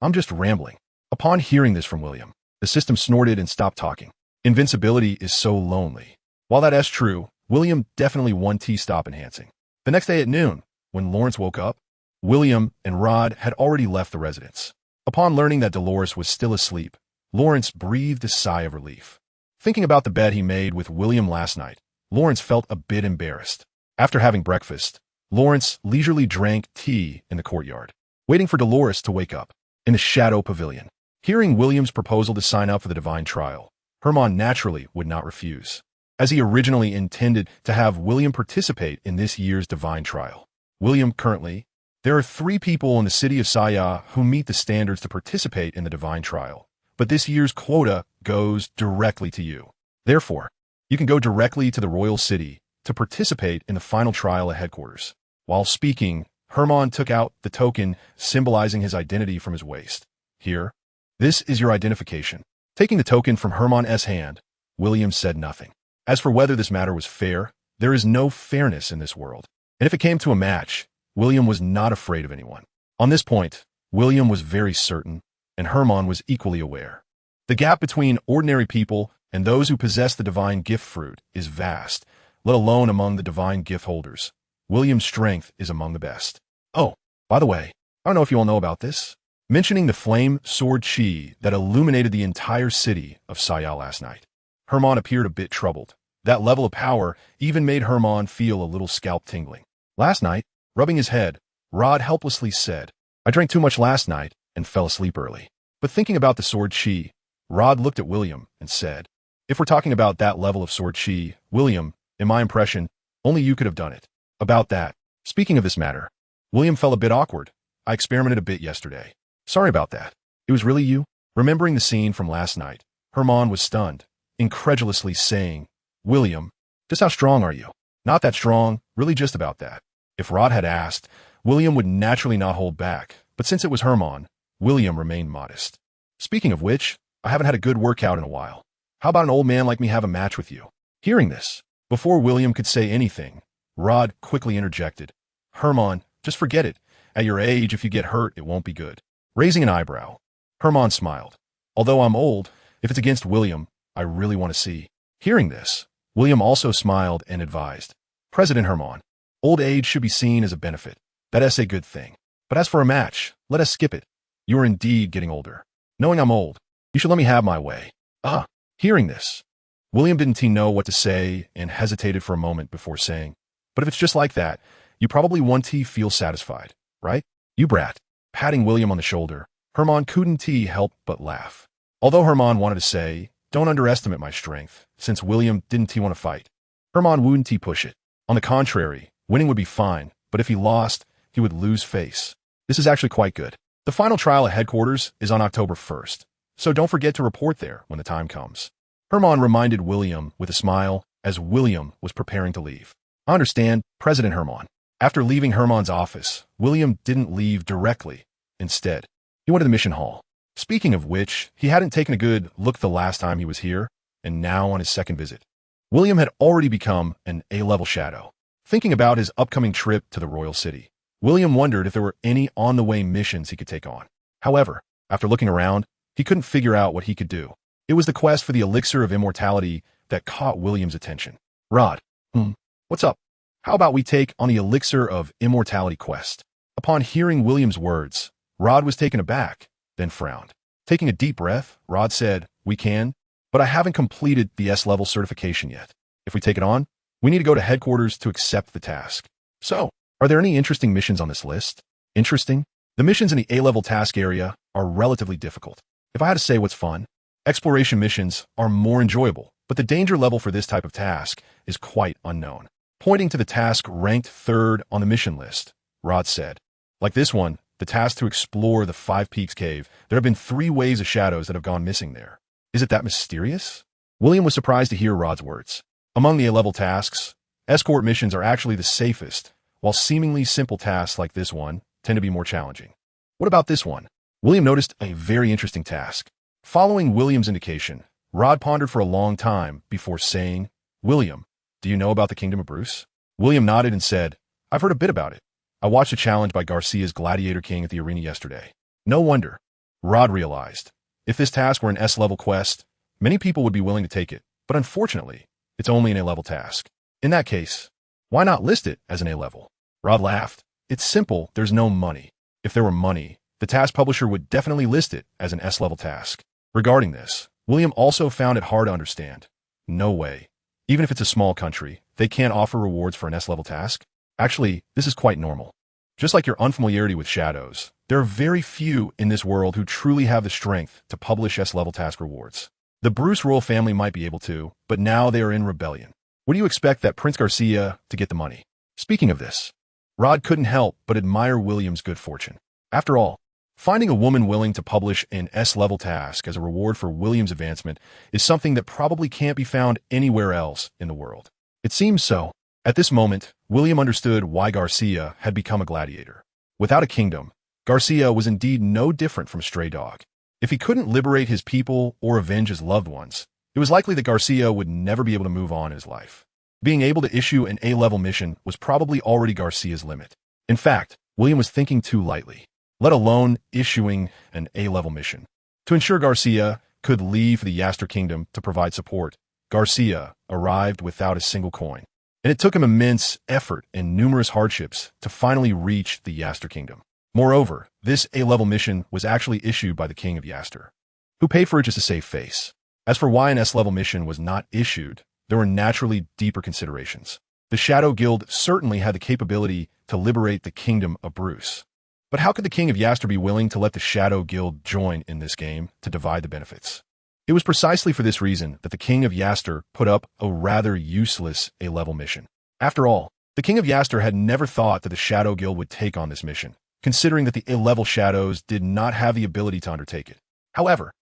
I'm just rambling. Upon hearing this from William, the system snorted and stopped talking. Invincibility is so lonely. While that is true, William definitely won T-stop enhancing. The next day at noon, when Lawrence woke up, William and Rod had already left the residence. Upon learning that Dolores was still asleep, Lawrence breathed a sigh of relief. Thinking about the bet he made with William last night, Lawrence felt a bit embarrassed. After having breakfast, Lawrence leisurely drank tea in the courtyard, waiting for Dolores to wake up. In the shadow pavilion, hearing William's proposal to sign up for the divine trial, Hermann naturally would not refuse, as he originally intended to have William participate in this year's divine trial. William, currently, there are 3 people in the city of Saya who meet the standards to participate in the divine trial, but this year's quota goes directly to you. Therefore, you can go directly to the royal city to participate in the final trial at headquarters. While speaking, Hermann took out the token symbolizing his identity from his waist. Here, this is your identification. Taking the token from Hermann's hand, William said nothing. As for whether this matter was fair, there is no fairness in this world. And if it came to a match, William was not afraid of anyone. On this point, William was very certain, and Hermann was equally aware. The gap between ordinary people and those who possess the divine gift fruit is vast, let alone among the divine gift holders. William's strength is among the best. Oh, by the way, I don't know if you all know about this. Mentioning the flame sword chi that illuminated the entire city of Saya last night. Hermann appeared a bit troubled. That level of power even made Hermann feel a little scalp tingling. Last night, rubbing his head, Rod helplessly said, I drank too much last night and fell asleep early. But thinking about the sword chi, Rod looked at William and said, if we're talking about that level of sword chi, William, in my impression, only you could have done it. About that, speaking of this matter, William felt a bit awkward. I experimented a bit yesterday. Sorry about that. It was really you? Remembering the scene from last night, Hermann was stunned, incredulously saying, William, just how strong are you? Not that strong, really just about that. If Rod had asked, William would naturally not hold back, but since it was Hermann, William remained modest. Speaking of which, I haven't had a good workout in a while. How about an old man like me have a match with you? Hearing this, before William could say anything, Rod quickly interjected, Hermann, just forget it. At your age, if you get hurt, it won't be good. Raising an eyebrow, Hermann smiled. Although I'm old, if it's against William, I really want to see. Hearing this, William also smiled and advised, President Hermann, old age should be seen as a benefit. That's a good thing. But as for a match, let us skip it. You are indeed getting older. Knowing I'm old, you should let me have my way. Hearing this, William didn't know what to say and hesitated for a moment before saying, but if it's just like that, you probably won't feel satisfied, right? You brat. Patting William on the shoulder, Hermann couldn't help but laugh. Although Hermann wanted to say, don't underestimate my strength, since William didn't want to fight, Hermann wouldn't push it. On the contrary, winning would be fine, but if he lost, he would lose face. This is actually quite good. The final trial at headquarters is on October 1st, so don't forget to report there when the time comes. Hermann reminded William with a smile as William was preparing to leave. I understand, President Hermann. After leaving Hermann's office, William didn't leave directly. Instead, he went to the mission hall. Speaking of which, he hadn't taken a good look the last time he was here, and now on his second visit. William had already become an A-level shadow. Thinking about his upcoming trip to the royal city, William wondered if there were any on-the-way missions he could take on. However, after looking around, he couldn't figure out what he could do. It was the quest for the elixir of immortality that caught William's attention. Rod, what's up? How about we take on the elixir of immortality quest? Upon hearing William's words, Rod was taken aback, then frowned. Taking a deep breath, Rod said, we can, but I haven't completed the S-level certification yet. If we take it on, We need to go to headquarters to accept the task. So, are there any interesting missions on this list? Interesting? The missions in the A-level task area are relatively difficult. If I had to say what's fun, exploration missions are more enjoyable, but the danger level for this type of task is quite unknown. Pointing to the task ranked third on the mission list, Rod said, like this one, the task to explore the Five Peaks Cave, there have been 3 waves of shadows that have gone missing there. Is it that mysterious? William was surprised to hear Rod's words. Among the A-level tasks, escort missions are actually the safest, while seemingly simple tasks like this one tend to be more challenging. What about this one? William noticed a very interesting task. Following William's indication, Rod pondered for a long time before saying, William, do you know about the Kingdom of Bruce? William nodded and said, I've heard a bit about it. I watched a challenge by Garcia's Gladiator King at the arena yesterday. No wonder. Rod realized, if this task were an S-level quest, many people would be willing to take it, but unfortunately, it's only an A-level task. In that case, why not list it as an A-level? Rod laughed. It's simple, there's no money. If there were money, the task publisher would definitely list it as an S-level task. Regarding this, William also found it hard to understand. No way. Even if it's a small country, they can't offer rewards for an S-level task? Actually, this is quite normal. Just like your unfamiliarity with shadows, there are very few in this world who truly have the strength to publish S-level task rewards. The Bruce royal family might be able to, but now they are in rebellion. What do you expect that Prince Garcia to get the money? Speaking of this, Rod couldn't help but admire William's good fortune. After all, finding a woman willing to publish an S-level task as a reward for William's advancement is something that probably can't be found anywhere else in the world. It seems so. At this moment, William understood why Garcia had become a gladiator. Without a kingdom, Garcia was indeed no different from a stray dog. If he couldn't liberate his people or avenge his loved ones, it was likely that Garcia would never be able to move on in his life. Being able to issue an A-level mission was probably already Garcia's limit. In fact, William was thinking too lightly, let alone issuing an A-level mission. To ensure Garcia could leave the Yaster Kingdom to provide support, Garcia arrived without a single coin, and it took him immense effort and numerous hardships to finally reach the Yaster Kingdom. Moreover, this A-level mission was actually issued by the King of Yaster, who paid for it just to save face. As for why an S-level mission was not issued, there were naturally deeper considerations. The Shadow Guild certainly had the capability to liberate the Kingdom of Bruce. But how could the King of Yaster be willing to let the Shadow Guild join in this game to divide the benefits? It was precisely for this reason that the King of Yaster put up a rather useless A-level mission. After all, the King of Yaster had never thought that the Shadow Guild would take on this mission, considering that the A-level shadows did not have the ability to undertake it. However,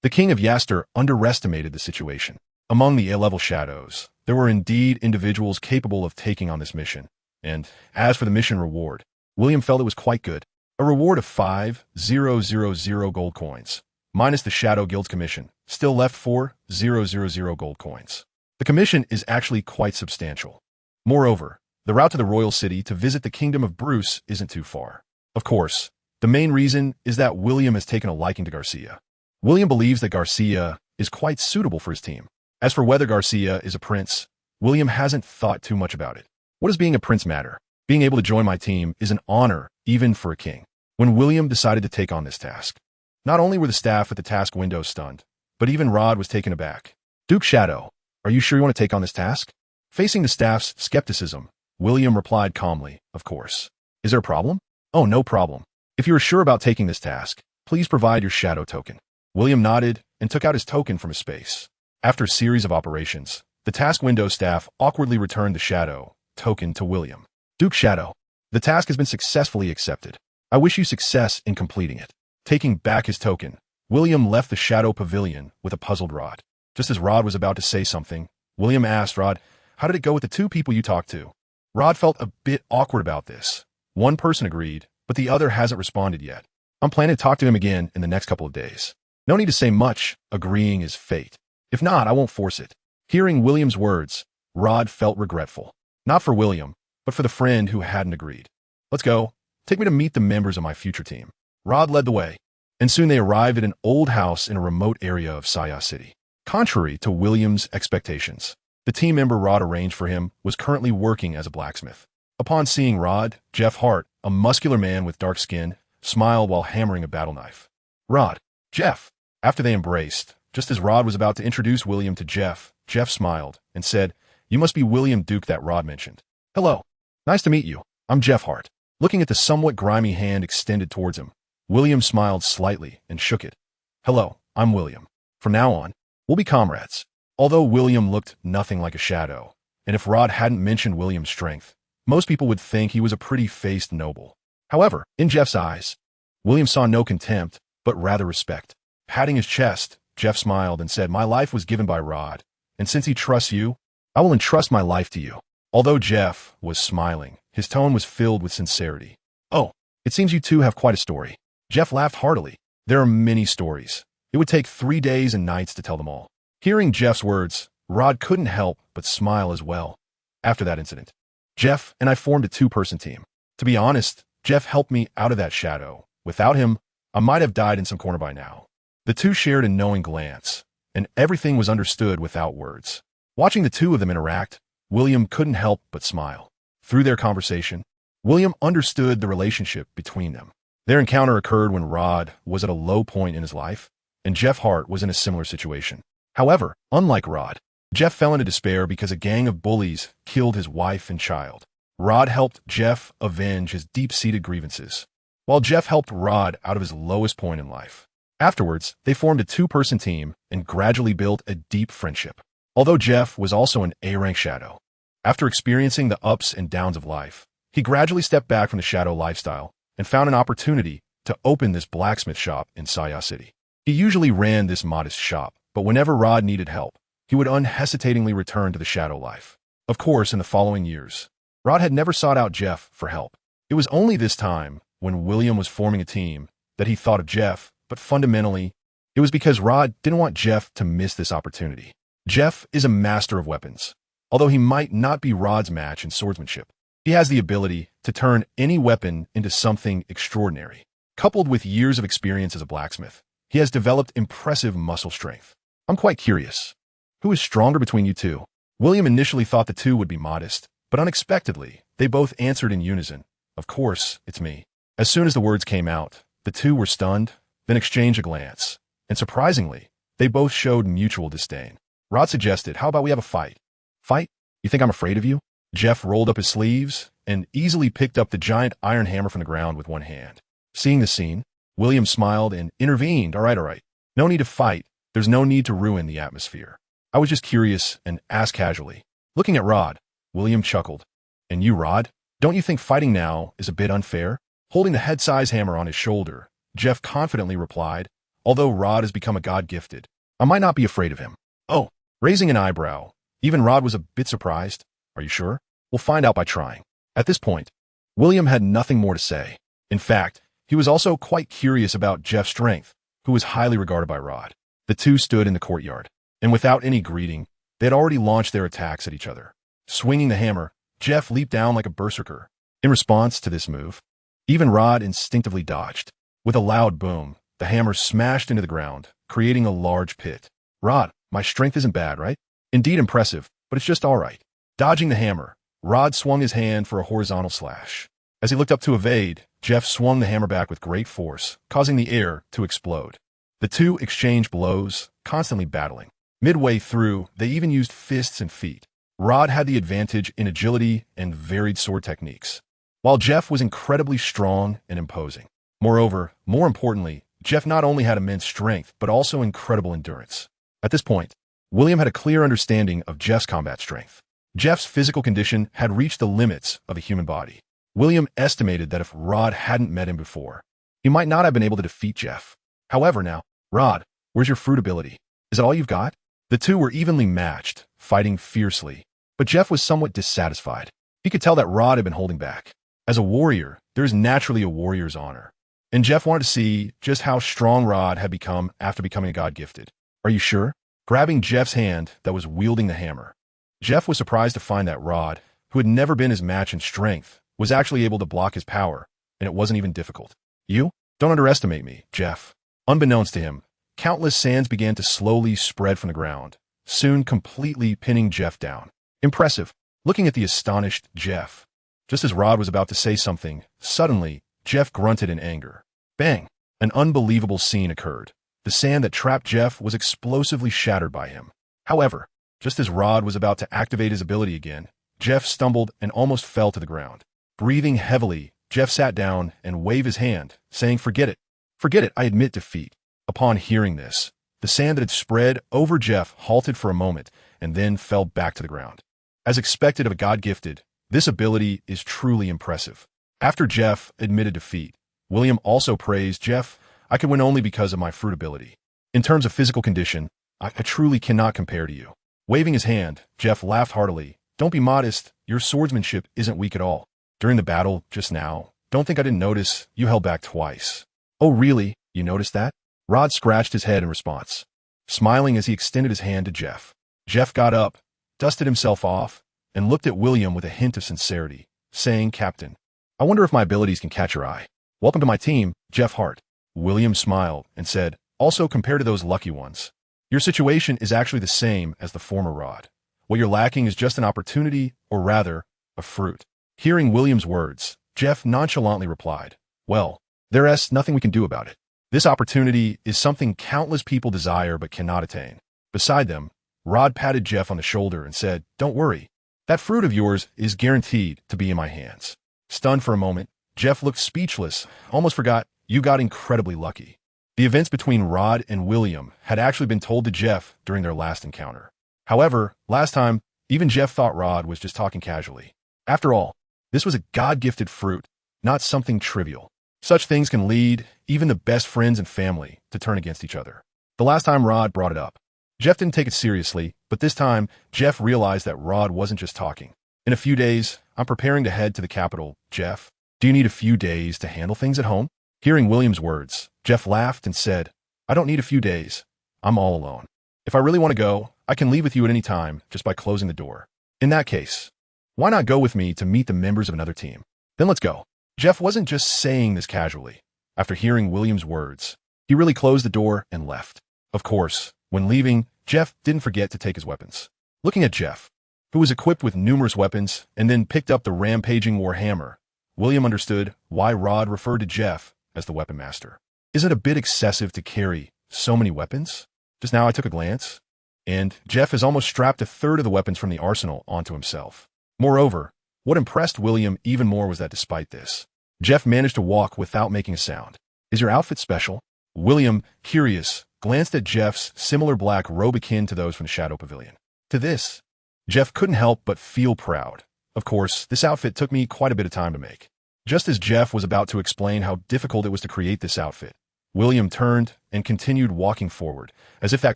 the King of Yaster underestimated the situation. Among the A-level shadows, there were indeed individuals capable of taking on this mission, and as for the mission reward, William felt it was quite good. A reward of 5,000 gold coins, minus the Shadow Guild's commission, still left 4,000 gold coins. The commission is actually quite substantial. Moreover, the route to the royal city to visit the Kingdom of Bruce isn't too far. Of course, the main reason is that William has taken a liking to Garcia. William believes that Garcia is quite suitable for his team. As for whether Garcia is a prince, William hasn't thought too much about it. What does being a prince matter? Being able to join my team is an honor, even for a king. When William decided to take on this task, not only were the staff at the task window stunned, but even Rod was taken aback. Duke Shadow, are you sure you want to take on this task? Facing the staff's skepticism, William replied calmly, of course. Is there a problem? Oh, no problem. If you are sure about taking this task, please provide your shadow token. William nodded and took out his token from his space. After a series of operations, the task window staff awkwardly returned the shadow token to William. Duke Shadow, the task has been successfully accepted. I wish you success in completing it. Taking back his token, William left the shadow pavilion with a puzzled Rod. Just as Rod was about to say something, William asked Rod, how did it go with the 2 people you talked to? Rod felt a bit awkward about this. One person agreed, but the other hasn't responded yet. I'm planning to talk to him again in the next couple of days. No need to say much, agreeing is fate. If not, I won't force it. Hearing William's words, Rod felt regretful. Not for William, but for the friend who hadn't agreed. Let's go. Take me to meet the members of my future team. Rod led the way, and soon they arrived at an old house in a remote area of Saya City. Contrary to William's expectations, the team member Rod arranged for him was currently working as a blacksmith. Upon seeing Rod, Jeff Hart, a muscular man with dark skin, smiled while hammering a battle knife. Rod, Jeff. After they embraced, just as Rod was about to introduce William to Jeff, Jeff smiled and said, You must be William Duke that Rod mentioned. Hello. Nice to meet you. I'm Jeff Hart. Looking at the somewhat grimy hand extended towards him, William smiled slightly and shook it. Hello, I'm William. From now on, we'll be comrades. Although William looked nothing like a shadow, and if Rod hadn't mentioned William's strength, most people would think he was a pretty-faced noble. However, in Jeff's eyes, William saw no contempt, but rather respect. Patting his chest, Jeff smiled and said, My life was given by Rod, and since he trusts you, I will entrust my life to you. Although Jeff was smiling, his tone was filled with sincerity. Oh, it seems you two have quite a story. Jeff laughed heartily. There are many stories. It would take 3 days and nights to tell them all. Hearing Jeff's words, Rod couldn't help but smile as well. After that incident, Jeff and I formed a two-person team. To be honest, Jeff helped me out of that shadow. Without him, I might have died in some corner by now. The two shared a knowing glance, and everything was understood without words. Watching the two of them interact, William couldn't help but smile. Through their conversation, William understood the relationship between them. Their encounter occurred when Rod was at a low point in his life, and Jeff Hart was in a similar situation. However, unlike Rod, Jeff fell into despair because a gang of bullies killed his wife and child. Rod helped Jeff avenge his deep-seated grievances, while Jeff helped Rod out of his lowest point in life. Afterwards, they formed a two-person team and gradually built a deep friendship. Although Jeff was also an A-rank shadow, after experiencing the ups and downs of life, he gradually stepped back from the shadow lifestyle and found an opportunity to open this blacksmith shop in Saya City. He usually ran this modest shop, but whenever Rod needed help, he would unhesitatingly return to the shadow life. Of course, in the following years, Rod had never sought out Jeff for help. It was only this time, when William was forming a team, that he thought of Jeff, but fundamentally, it was because Rod didn't want Jeff to miss this opportunity. Jeff is a master of weapons. Although he might not be Rod's match in swordsmanship, he has the ability to turn any weapon into something extraordinary. Coupled with years of experience as a blacksmith, he has developed impressive muscle strength. I'm quite curious. Who is stronger between you two? William initially thought the two would be modest, but unexpectedly, they both answered in unison. Of course, it's me. As soon as the words came out, the two were stunned, then exchanged a glance, and surprisingly, they both showed mutual disdain. Rod suggested, how about we have a fight? Fight? You think I'm afraid of you? Jeff rolled up his sleeves and easily picked up the giant iron hammer from the ground with one hand. Seeing the scene, William smiled and intervened. All right. No need to fight. There's no need to ruin the atmosphere. I was just curious and asked casually. Looking at Rod, William chuckled. And you, Rod? Don't you think fighting now is a bit unfair? Holding the head-size hammer on his shoulder, Jeff confidently replied, although Rod has become a god-gifted, I might not be afraid of him. Oh, raising an eyebrow, even Rod was a bit surprised. Are you sure? We'll find out by trying. At this point, William had nothing more to say. In fact, he was also quite curious about Jeff's strength, who was highly regarded by Rod. The two stood in the courtyard, and without any greeting, they had already launched their attacks at each other. Swinging the hammer, Jeff leaped down like a berserker. In response to this move, even Rod instinctively dodged. With a loud boom, the hammer smashed into the ground, creating a large pit. Rod, my strength isn't bad, right? Indeed impressive, but it's just all right. Dodging the hammer, Rod swung his hand for a horizontal slash. As he looked up to evade, Jeff swung the hammer back with great force, causing the air to explode. The two exchanged blows, constantly battling. Midway through, they even used fists and feet. Rod had the advantage in agility and varied sword techniques, while Jeff was incredibly strong and imposing. Moreover, more importantly, Jeff not only had immense strength, but also incredible endurance. At this point, William had a clear understanding of Jeff's combat strength. Jeff's physical condition had reached the limits of a human body. William estimated that if Rod hadn't met him before, he might not have been able to defeat Jeff. However now, Rod, where's your fruit ability? Is it all you've got? The two were evenly matched, fighting fiercely, but Jeff was somewhat dissatisfied. He could tell that Rod had been holding back. As a warrior, there is naturally a warrior's honor, and Jeff wanted to see just how strong Rod had become after becoming a god-gifted. Are you sure? Grabbing Jeff's hand that was wielding the hammer, Jeff was surprised to find that Rod, who had never been his match in strength, was actually able to block his power, and it wasn't even difficult. You? Don't underestimate me, Jeff. Unbeknownst to him, countless sands began to slowly spread from the ground, soon completely pinning Jeff down. Impressive. Looking at the astonished Jeff, just as Rod was about to say something, suddenly, Jeff grunted in anger. Bang! An unbelievable scene occurred. The sand that trapped Jeff was explosively shattered by him. However, Just as Rod was about to activate his ability again, Jeff stumbled and almost fell to the ground. Breathing heavily, Jeff sat down and waved his hand, saying, "Forget it. Forget it, I admit defeat." Upon hearing this, the sand that had spread over Jeff halted for a moment and then fell back to the ground. As expected of a God-gifted, this ability is truly impressive. After Jeff admitted defeat, William also praised Jeff, "I could win only because of my fruit ability. In terms of physical condition, I truly cannot compare to you." Waving his hand, Jeff laughed heartily. "Don't be modest, your swordsmanship isn't weak at all. During the battle, just now, don't think I didn't notice you held back twice." "Oh really? You noticed that?" Rod scratched his head in response, smiling as he extended his hand to Jeff. Jeff got up, dusted himself off, and looked at William with a hint of sincerity, saying, "Captain, I wonder if my abilities can catch your eye. Welcome to my team, Jeff Hart." William smiled and said, "Also compared to those lucky ones, your situation is actually the same as the former Rod. What you're lacking is just an opportunity, or rather, a fruit." Hearing William's words, Jeff nonchalantly replied, "Well, there's nothing we can do about it. This opportunity is something countless people desire but cannot attain." Beside them, Rod patted Jeff on the shoulder and said, "Don't worry. That fruit of yours is guaranteed to be in my hands." Stunned for a moment, Jeff looked speechless, almost forgot, "You got incredibly lucky." The events between Rod and William had actually been told to Jeff during their last encounter. However, last time, even Jeff thought Rod was just talking casually. After all, this was a God-gifted fruit, not something trivial. Such things can lead even the best friends and family to turn against each other. The last time Rod brought it up, Jeff didn't take it seriously, but this time, Jeff realized that Rod wasn't just talking. "In a few days, I'm preparing to head to the capital, Jeff. Do you need a few days to handle things at home?" Hearing William's words, Jeff laughed and said, "I don't need a few days. I'm all alone. If I really want to go, I can leave with you at any time just by closing the door. In that case, why not go with me to meet the members of another team? Then let's go." Jeff wasn't just saying this casually. After hearing William's words, he really closed the door and left. Of course, when leaving, Jeff didn't forget to take his weapons. Looking at Jeff, who was equipped with numerous weapons and then picked up the rampaging war hammer, William understood why Rod referred to Jeff as the weapon master. Is it a bit excessive to carry so many weapons? Just now I took a glance, and Jeff has almost strapped a third of the weapons from the arsenal onto himself. Moreover, what impressed William even more was that despite this, Jeff managed to walk without making a sound. "Is your outfit special?" William, curious, glanced at Jeff's similar black robe akin to those from the Shadow Pavilion. To this, Jeff couldn't help but feel proud. "Of course, this outfit took me quite a bit of time to make." Just as Jeff was about to explain how difficult it was to create this outfit, William turned and continued walking forward, as if that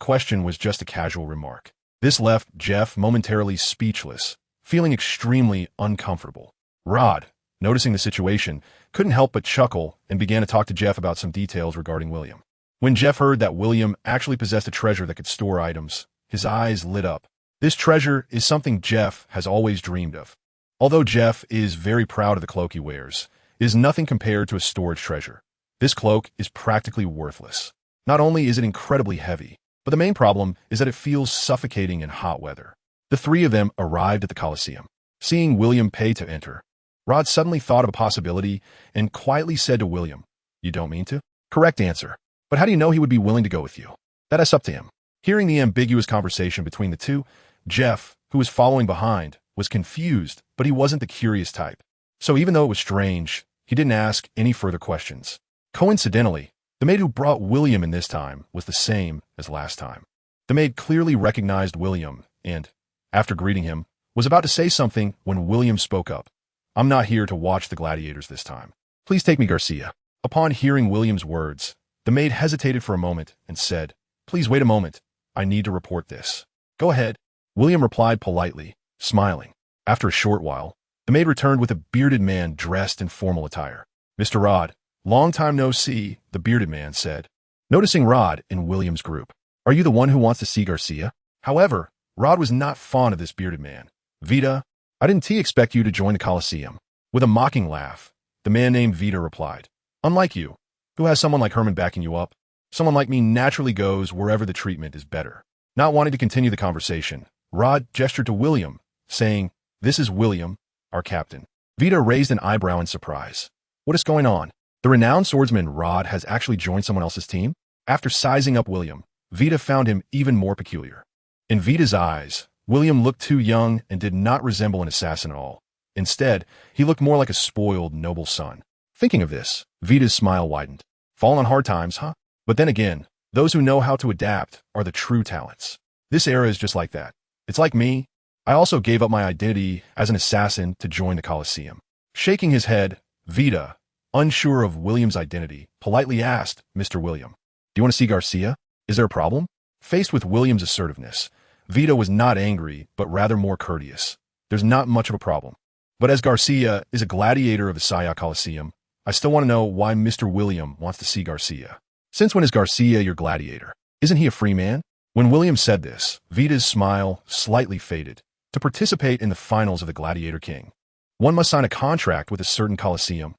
question was just a casual remark. This left Jeff momentarily speechless, feeling extremely uncomfortable. Rod, noticing the situation, couldn't help but chuckle and began to talk to Jeff about some details regarding William. When Jeff heard that William actually possessed a treasure that could store items, his eyes lit up. This treasure is something Jeff has always dreamed of. Although Jeff is very proud of the cloak he wears, it is nothing compared to a storage treasure. This cloak is practically worthless. Not only is it incredibly heavy, but the main problem is that it feels suffocating in hot weather. The three of them arrived at the Colosseum. Seeing William pay to enter, Rod suddenly thought of a possibility and quietly said to William, "You don't mean to?" "Correct answer. But how do you know he would be willing to go with you?" "That's up to him." Hearing the ambiguous conversation between the two, Jeff, who was following behind, was confused, but he wasn't the curious type. So even though it was strange, he didn't ask any further questions. Coincidentally, the maid who brought William in this time was the same as last time. The maid clearly recognized William and, after greeting him, was about to say something when William spoke up. "I'm not here to watch the gladiators this time. Please take me, Garcia." Upon hearing William's words, the maid hesitated for a moment and said, "Please wait a moment. I need to report this." "Go ahead." William replied politely, smiling. After a short while, the maid returned with a bearded man dressed in formal attire. "Mr. Rod, long time no see," the bearded man said, noticing Rod in William's group. "Are you the one who wants to see Garcia?" However, Rod was not fond of this bearded man. "Vita, I didn't expect you to join the Colosseum." With a mocking laugh, the man named Vita replied, "Unlike you, who has someone like Herman backing you up, someone like me naturally goes wherever the treatment is better." Not wanting to continue the conversation, Rod gestured to William, saying, "This is William, our captain." Vita raised an eyebrow in surprise. What is going on? The renowned swordsman Rod has actually joined someone else's team? After sizing up William, Vita found him even more peculiar. In Vita's eyes, William looked too young and did not resemble an assassin at all. Instead, he looked more like a spoiled, noble son. Thinking of this, Vita's smile widened. Fall on hard times, huh? But then again, those who know how to adapt are the true talents. This era is just like that. It's like me. I also gave up my identity as an assassin to join the Colosseum. Shaking his head, Vita, unsure of William's identity, politely asked, Mr. William, do you want to see Garcia? Is there a problem? Faced with William's assertiveness, Vita was not angry, but rather more courteous. There's not much of a problem. But as Garcia is a gladiator of the Saya Coliseum, I still want to know why Mr. William wants to see Garcia. Since when is Garcia your gladiator? Isn't he a free man? When William said this, Vita's smile slightly faded. To participate in the finals of the Gladiator King, one must sign a contract with a certain Coliseum.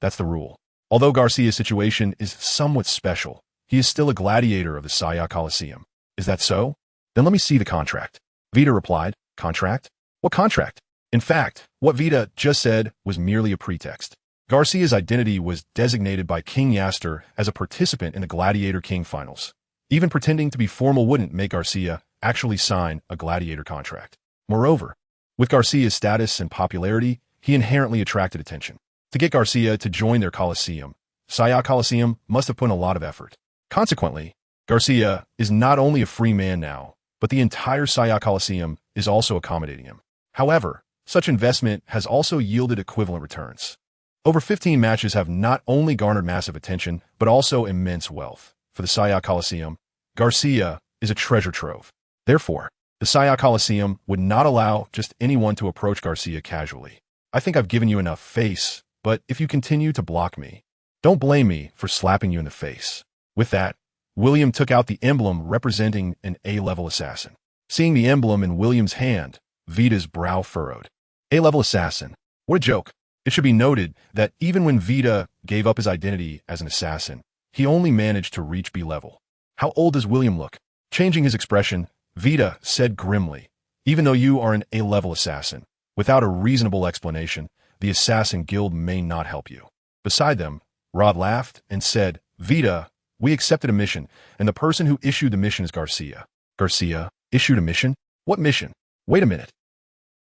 That's the rule. Although Garcia's situation is somewhat special, he is still a gladiator of the Saya Coliseum. Is that so? Then let me see the contract. Vita replied, Contract? What contract? In fact, what Vita just said was merely a pretext. Garcia's identity was designated by King Yaster as a participant in the Gladiator King finals. Even pretending to be formal wouldn't make Garcia actually sign a gladiator contract. Moreover, with Garcia's status and popularity, he inherently attracted attention. To get Garcia to join their Coliseum, Saya Coliseum must have put in a lot of effort. Consequently, Garcia is not only a free man now, but the entire Saya Coliseum is also accommodating him. However, such investment has also yielded equivalent returns. Over 15 matches have not only garnered massive attention, but also immense wealth. For the Saya Coliseum, Garcia is a treasure trove. Therefore, the Saya Coliseum would not allow just anyone to approach Garcia casually. I think I've given you enough face, but if you continue to block me, don't blame me for slapping you in the face. With that, William took out the emblem representing an A-level assassin. Seeing the emblem in William's hand, Vita's brow furrowed. A-level assassin. What a joke. It should be noted that even when Vita gave up his identity as an assassin, he only managed to reach B-level. How old does William look? Changing his expression, Vita said grimly, even though you are an A-level assassin, without a reasonable explanation, the Assassin Guild may not help you. Beside them, Rod laughed and said, Vita, we accepted a mission, and the person who issued the mission is Garcia. Garcia issued a mission? What mission? Wait a minute.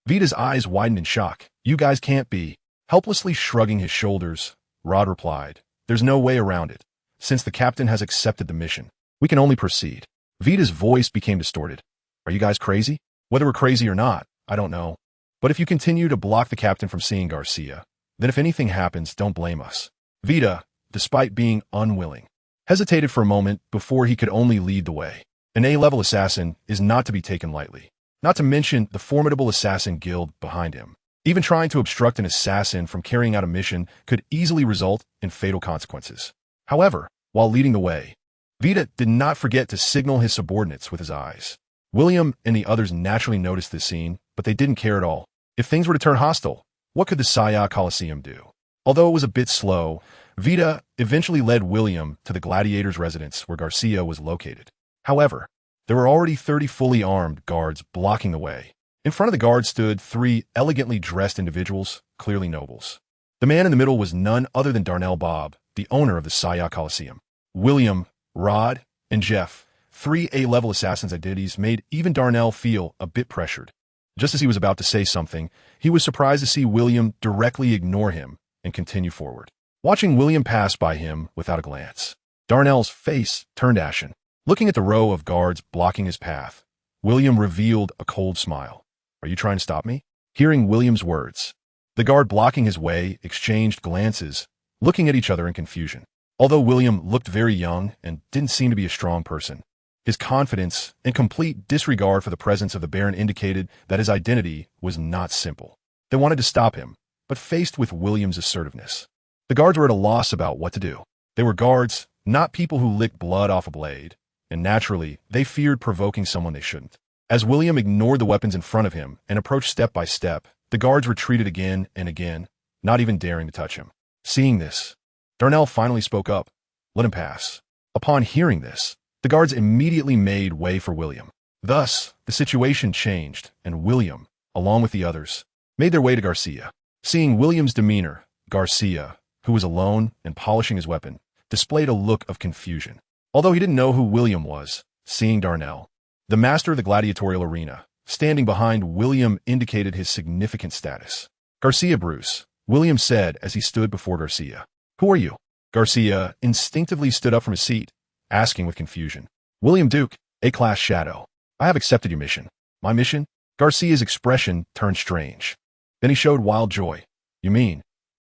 Vita's eyes widened in shock. You guys can't be. Helplessly shrugging his shoulders, Rod replied, there's no way around it. Since the captain has accepted the mission, we can only proceed. Vita's voice became distorted. Are you guys crazy? Whether we're crazy or not, I don't know. But if you continue to block the captain from seeing Garcia, then if anything happens, don't blame us. Vita, despite being unwilling, hesitated for a moment before he could only lead the way. An A-level assassin is not to be taken lightly, not to mention the formidable Assassin Guild behind him. Even trying to obstruct an assassin from carrying out a mission could easily result in fatal consequences. However, while leading the way, Vita did not forget to signal his subordinates with his eyes. William and the others naturally noticed this scene, but they didn't care at all. If things were to turn hostile, what could the Saya Coliseum do? Although it was a bit slow, Vita eventually led William to the gladiator's residence where Garcia was located. However, there were already 30 fully armed guards blocking the way. In front of the guards stood 3 elegantly dressed individuals, clearly nobles. The man in the middle was none other than Darnell Bob, the owner of the Saya Coliseum. William, Rod, and Jeff, 3 A-level assassins' identities made even Darnell feel a bit pressured. Just as he was about to say something, he was surprised to see William directly ignore him and continue forward. Watching William pass by him without a glance, Darnell's face turned ashen. Looking at the row of guards blocking his path, William revealed a cold smile. Are you trying to stop me? Hearing William's words, the guard blocking his way exchanged glances, looking at each other in confusion. Although William looked very young and didn't seem to be a strong person, his confidence and complete disregard for the presence of the Baron indicated that his identity was not simple. They wanted to stop him, but faced with William's assertiveness, the guards were at a loss about what to do. They were guards, not people who licked blood off a blade, and naturally, they feared provoking someone they shouldn't. As William ignored the weapons in front of him and approached step by step, the guards retreated again and again, not even daring to touch him. Seeing this, Darnell finally spoke up. Let him pass. Upon hearing this, the guards immediately made way for William. Thus, the situation changed, and William, along with the others, made their way to Garcia. Seeing William's demeanor, Garcia, who was alone and polishing his weapon, displayed a look of confusion. Although he didn't know who William was, seeing Darnell, the master of the gladiatorial arena, standing behind William indicated his significant status. Garcia Bruce, William said as he stood before Garcia. Who are you? Garcia instinctively stood up from his seat, asking with confusion. William Duke, A-class Shadow. I have accepted your mission. My mission? Garcia's expression turned strange. Then he showed wild joy. You mean?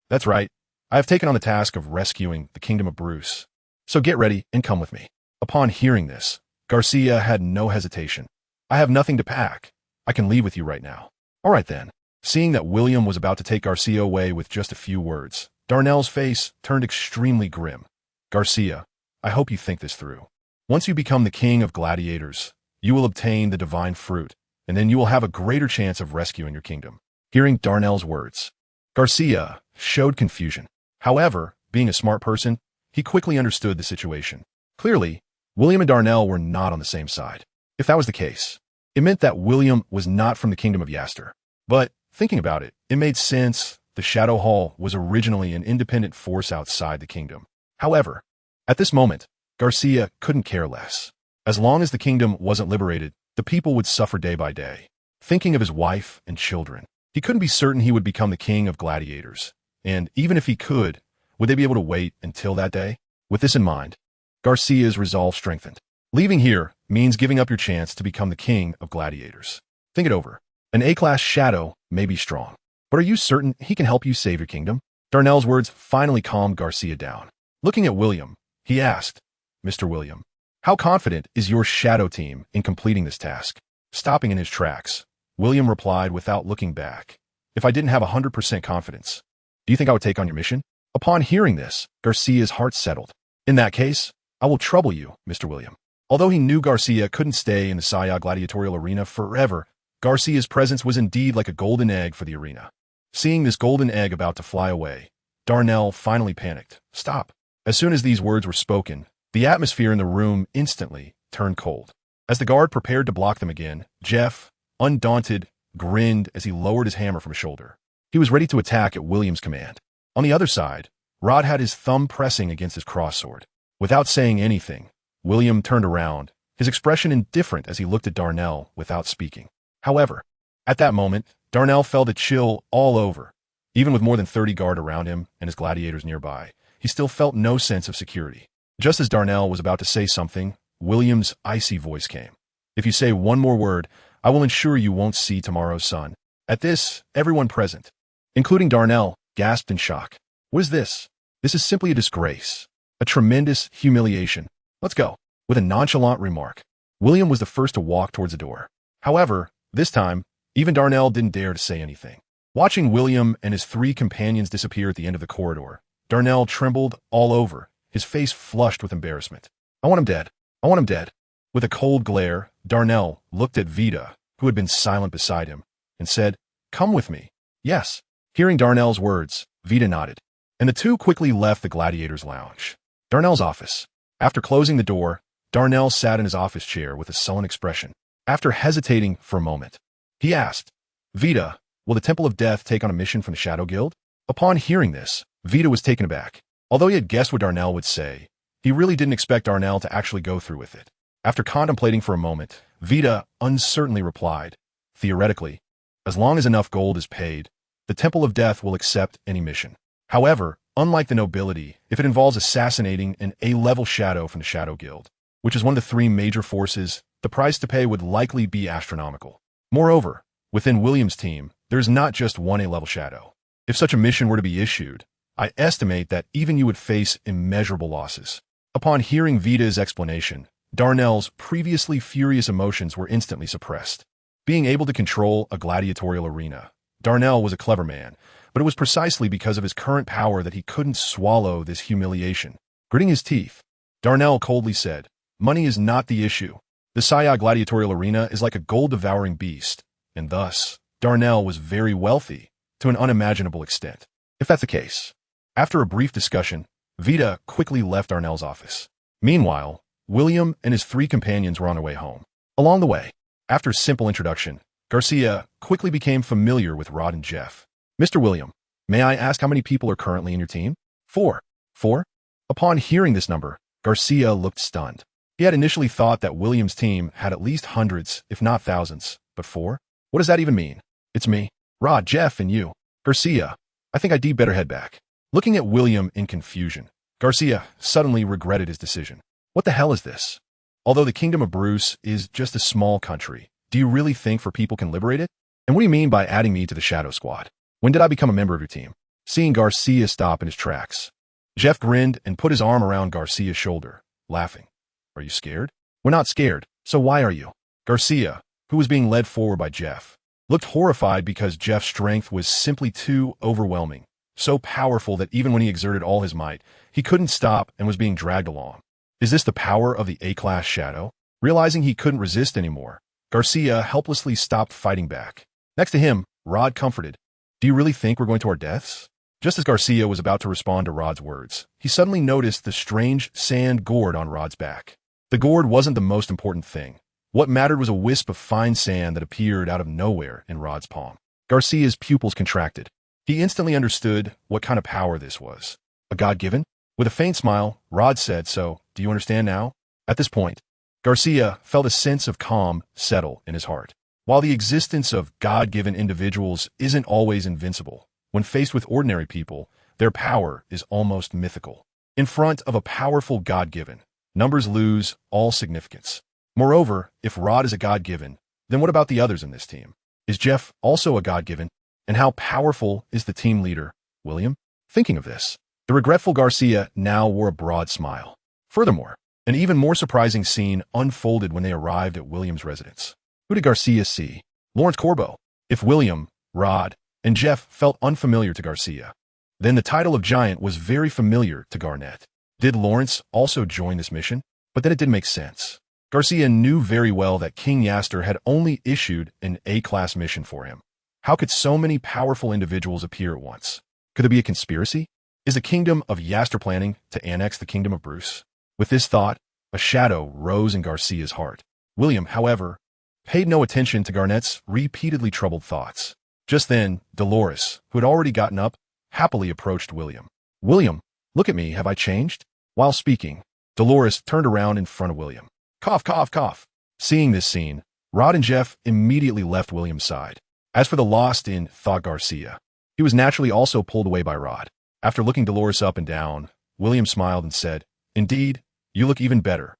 That's right. I have taken on the task of rescuing the kingdom of Bruce. So get ready and come with me. Upon hearing this, Garcia had no hesitation. I have nothing to pack. I can leave with you right now. All right then. Seeing that William was about to take Garcia away with just a few words, Darnell's face turned extremely grim. Garcia, I hope you think this through. Once you become the king of gladiators, you will obtain the divine fruit, and then you will have a greater chance of rescuing your kingdom. Hearing Darnell's words, Garcia showed confusion. However, being a smart person, he quickly understood the situation. Clearly, William and Darnell were not on the same side. If that was the case, it meant that William was not from the kingdom of Yaster. But, thinking about it, it made sense. The Shadow Hall was originally an independent force outside the kingdom. However, at this moment, Garcia couldn't care less. As long as the kingdom wasn't liberated, the people would suffer day by day. Thinking of his wife and children, he couldn't be certain he would become the king of gladiators. And even if he could, would they be able to wait until that day? With this in mind, Garcia's resolve strengthened. Leaving here means giving up your chance to become the king of gladiators. Think it over. An A-class Shadow may be strong, but are you certain he can help you save your kingdom? Darnell's words finally calmed Garcia down. Looking at William, he asked, Mr. William, how confident is your Shadow team in completing this task? Stopping in his tracks, William replied without looking back. If I didn't have 100% confidence, do you think I would take on your mission? Upon hearing this, Garcia's heart settled. In that case, I will trouble you, Mr. William. Although he knew Garcia couldn't stay in the Saya gladiatorial arena forever, Garcia's presence was indeed like a golden egg for the arena. Seeing this golden egg about to fly away, Darnell finally panicked. Stop. As soon as these words were spoken, the atmosphere in the room instantly turned cold. As the guard prepared to block them again, Jeff, undaunted, grinned as he lowered his hammer from his shoulder. He was ready to attack at William's command. On the other side, Rod had his thumb pressing against his crossword. Without saying anything, William turned around, his expression indifferent as he looked at Darnell without speaking. However, at that moment, Darnell felt a chill all over. Even with more than 30 guard around him and his gladiators nearby, he still felt no sense of security. Just as Darnell was about to say something, William's icy voice came. If you say one more word, I will ensure you won't see tomorrow's sun. At this, everyone present, including Darnell, gasped in shock. What is this? This is simply a disgrace. A tremendous humiliation. Let's go. With a nonchalant remark, William was the first to walk towards the door. However, this time, even Darnell didn't dare to say anything. Watching William and his 3 companions disappear at the end of the corridor, Darnell trembled all over, his face flushed with embarrassment. I want him dead. I want him dead. With a cold glare, Darnell looked at Vita, who had been silent beside him, and said, Come with me. Yes. Hearing Darnell's words, Vita nodded, and the two quickly left the gladiators' lounge. Darnell's office. After closing the door, Darnell sat in his office chair with a sullen expression. After hesitating for a moment, he asked, Vita, will the Temple of Death take on a mission from the Shadow Guild? Upon hearing this, Vita was taken aback. Although he had guessed what Darnell would say, he really didn't expect Darnell to actually go through with it. After contemplating for a moment, Vita uncertainly replied, Theoretically, as long as enough gold is paid, the Temple of Death will accept any mission. However, unlike the nobility, if it involves assassinating an A-level shadow from the Shadow Guild, which is one of the 3 major forces, the price to pay would likely be astronomical. Moreover, within William's team, there is not just one A-level shadow. If such a mission were to be issued, I estimate that even you would face immeasurable losses. Upon hearing Vita's explanation, Darnell's previously furious emotions were instantly suppressed. Being able to control a gladiatorial arena, Darnell was a clever man, but it was precisely because of his current power that he couldn't swallow this humiliation. Gritting his teeth, Darnell coldly said, Money is not the issue. The Saya gladiatorial arena is like a gold-devouring beast, and thus, Darnell was very wealthy to an unimaginable extent. If that's the case, after a brief discussion, Vita quickly left Darnell's office. Meanwhile, William and his 3 companions were on their way home. Along the way, after a simple introduction, Garcia quickly became familiar with Rod and Jeff. Mr. William, may I ask how many people are currently in your team? 4. 4? Upon hearing this number, Garcia looked stunned. He had initially thought that William's team had at least hundreds, if not thousands, But 4? What does that even mean? It's me, Rod, Jeff, and you. Garcia. I think I'd better head back. Looking at William in confusion, Garcia suddenly regretted his decision. What the hell is this? Although the kingdom of Bruce is just a small country, do you really think four people can liberate it? And what do you mean by adding me to the Shadow Squad? When did I become a member of your team? Seeing Garcia stop in his tracks, Jeff grinned and put his arm around Garcia's shoulder, laughing. Are you scared? We're not scared, so why are you? Garcia, who was being led forward by Jeff, looked horrified because Jeff's strength was simply too overwhelming, so powerful that even when he exerted all his might, he couldn't stop and was being dragged along. Is this the power of the A-class shadow? Realizing he couldn't resist anymore, Garcia helplessly stopped fighting back. Next to him, Rod comforted. Do you really think we're going to our deaths? Just as Garcia was about to respond to Rod's words, he suddenly noticed the strange sand gourd on Rod's back. The gourd wasn't the most important thing. What mattered was a wisp of fine sand that appeared out of nowhere in Rod's palm. Garcia's pupils contracted. He instantly understood what kind of power this was. A God-given? With a faint smile, Rod said, so, do you understand now? At this point, Garcia felt a sense of calm settle in his heart. While the existence of God-given individuals isn't always invincible, when faced with ordinary people, their power is almost mythical. In front of a powerful God-given, numbers lose all significance. Moreover, if Rod is a God-given, then what about the others in this team? Is Jeff also a God-given? And how powerful is the team leader, William? Thinking of this, the regretful Garcia now wore a broad smile. Furthermore, an even more surprising scene unfolded when they arrived at William's residence. Who did Garcia see? Lawrence Corbo. If William, Rod, and Jeff felt unfamiliar to Garcia, then the title of Giant was very familiar to Garnett. Did Lawrence also join this mission? But then it didn't make sense. Garcia knew very well that King Yaster had only issued an A-class mission for him. How could so many powerful individuals appear at once? Could there be a conspiracy? Is the kingdom of Yaster planning to annex the kingdom of Bruce? With this thought, a shadow rose in Garcia's heart. William, however, paid no attention to Garnett's repeatedly troubled thoughts. Just then, Dolores, who had already gotten up, happily approached William. William, look at me, have I changed? While speaking, Dolores turned around in front of William. Cough, cough, cough. Seeing this scene, Rod and Jeff immediately left William's side. As for the lost in thought Garcia, he was naturally also pulled away by Rod. After looking Dolores up and down, William smiled and said, Indeed, you look even better.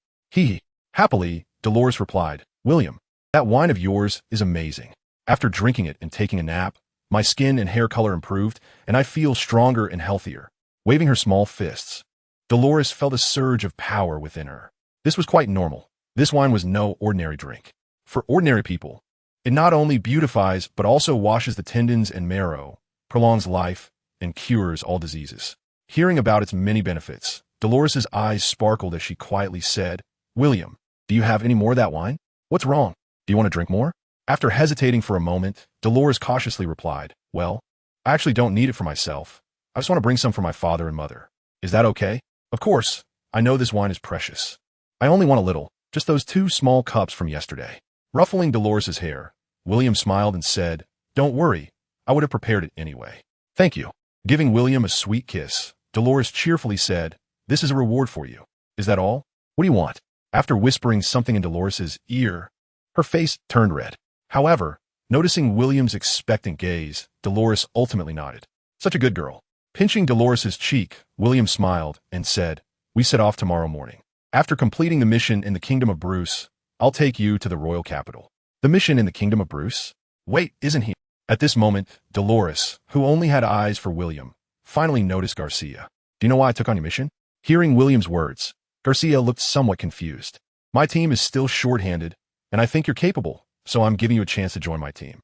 Happily, Dolores replied, William, that wine of yours is amazing. After drinking it and taking a nap, my skin and hair color improved, and I feel stronger and healthier. Waving her small fists, Dolores felt a surge of power within her. This was quite normal. This wine was no ordinary drink. For ordinary people, it not only beautifies but also washes the tendons and marrow, prolongs life, and cures all diseases. Hearing about its many benefits, Dolores's eyes sparkled as she quietly said, William, do you have any more of that wine? What's wrong? Do you want to drink more? After hesitating for a moment, Dolores cautiously replied, Well, I actually don't need it for myself. I just want to bring some for my father and mother. Is that okay? Of course, I know this wine is precious. I only want a little, just those 2 small cups from yesterday. Ruffling Dolores's hair, William smiled and said, Don't worry, I would have prepared it anyway. Thank you. Giving William a sweet kiss, Dolores cheerfully said, This is a reward for you. Is that all? What do you want? After whispering something in Dolores's ear, her face turned red. However, noticing William's expectant gaze, Dolores ultimately nodded. Such a good girl. Pinching Dolores's cheek, William smiled and said, We set off tomorrow morning. After completing the mission in the Kingdom of Bruce, I'll take you to the royal capital. The mission in the Kingdom of Bruce? Wait, isn't he? At this moment, Dolores, who only had eyes for William, finally noticed Garcia. Do you know why I took on your mission? Hearing William's words, Garcia looked somewhat confused. My team is still short-handed, and I think you're capable, so I'm giving you a chance to join my team.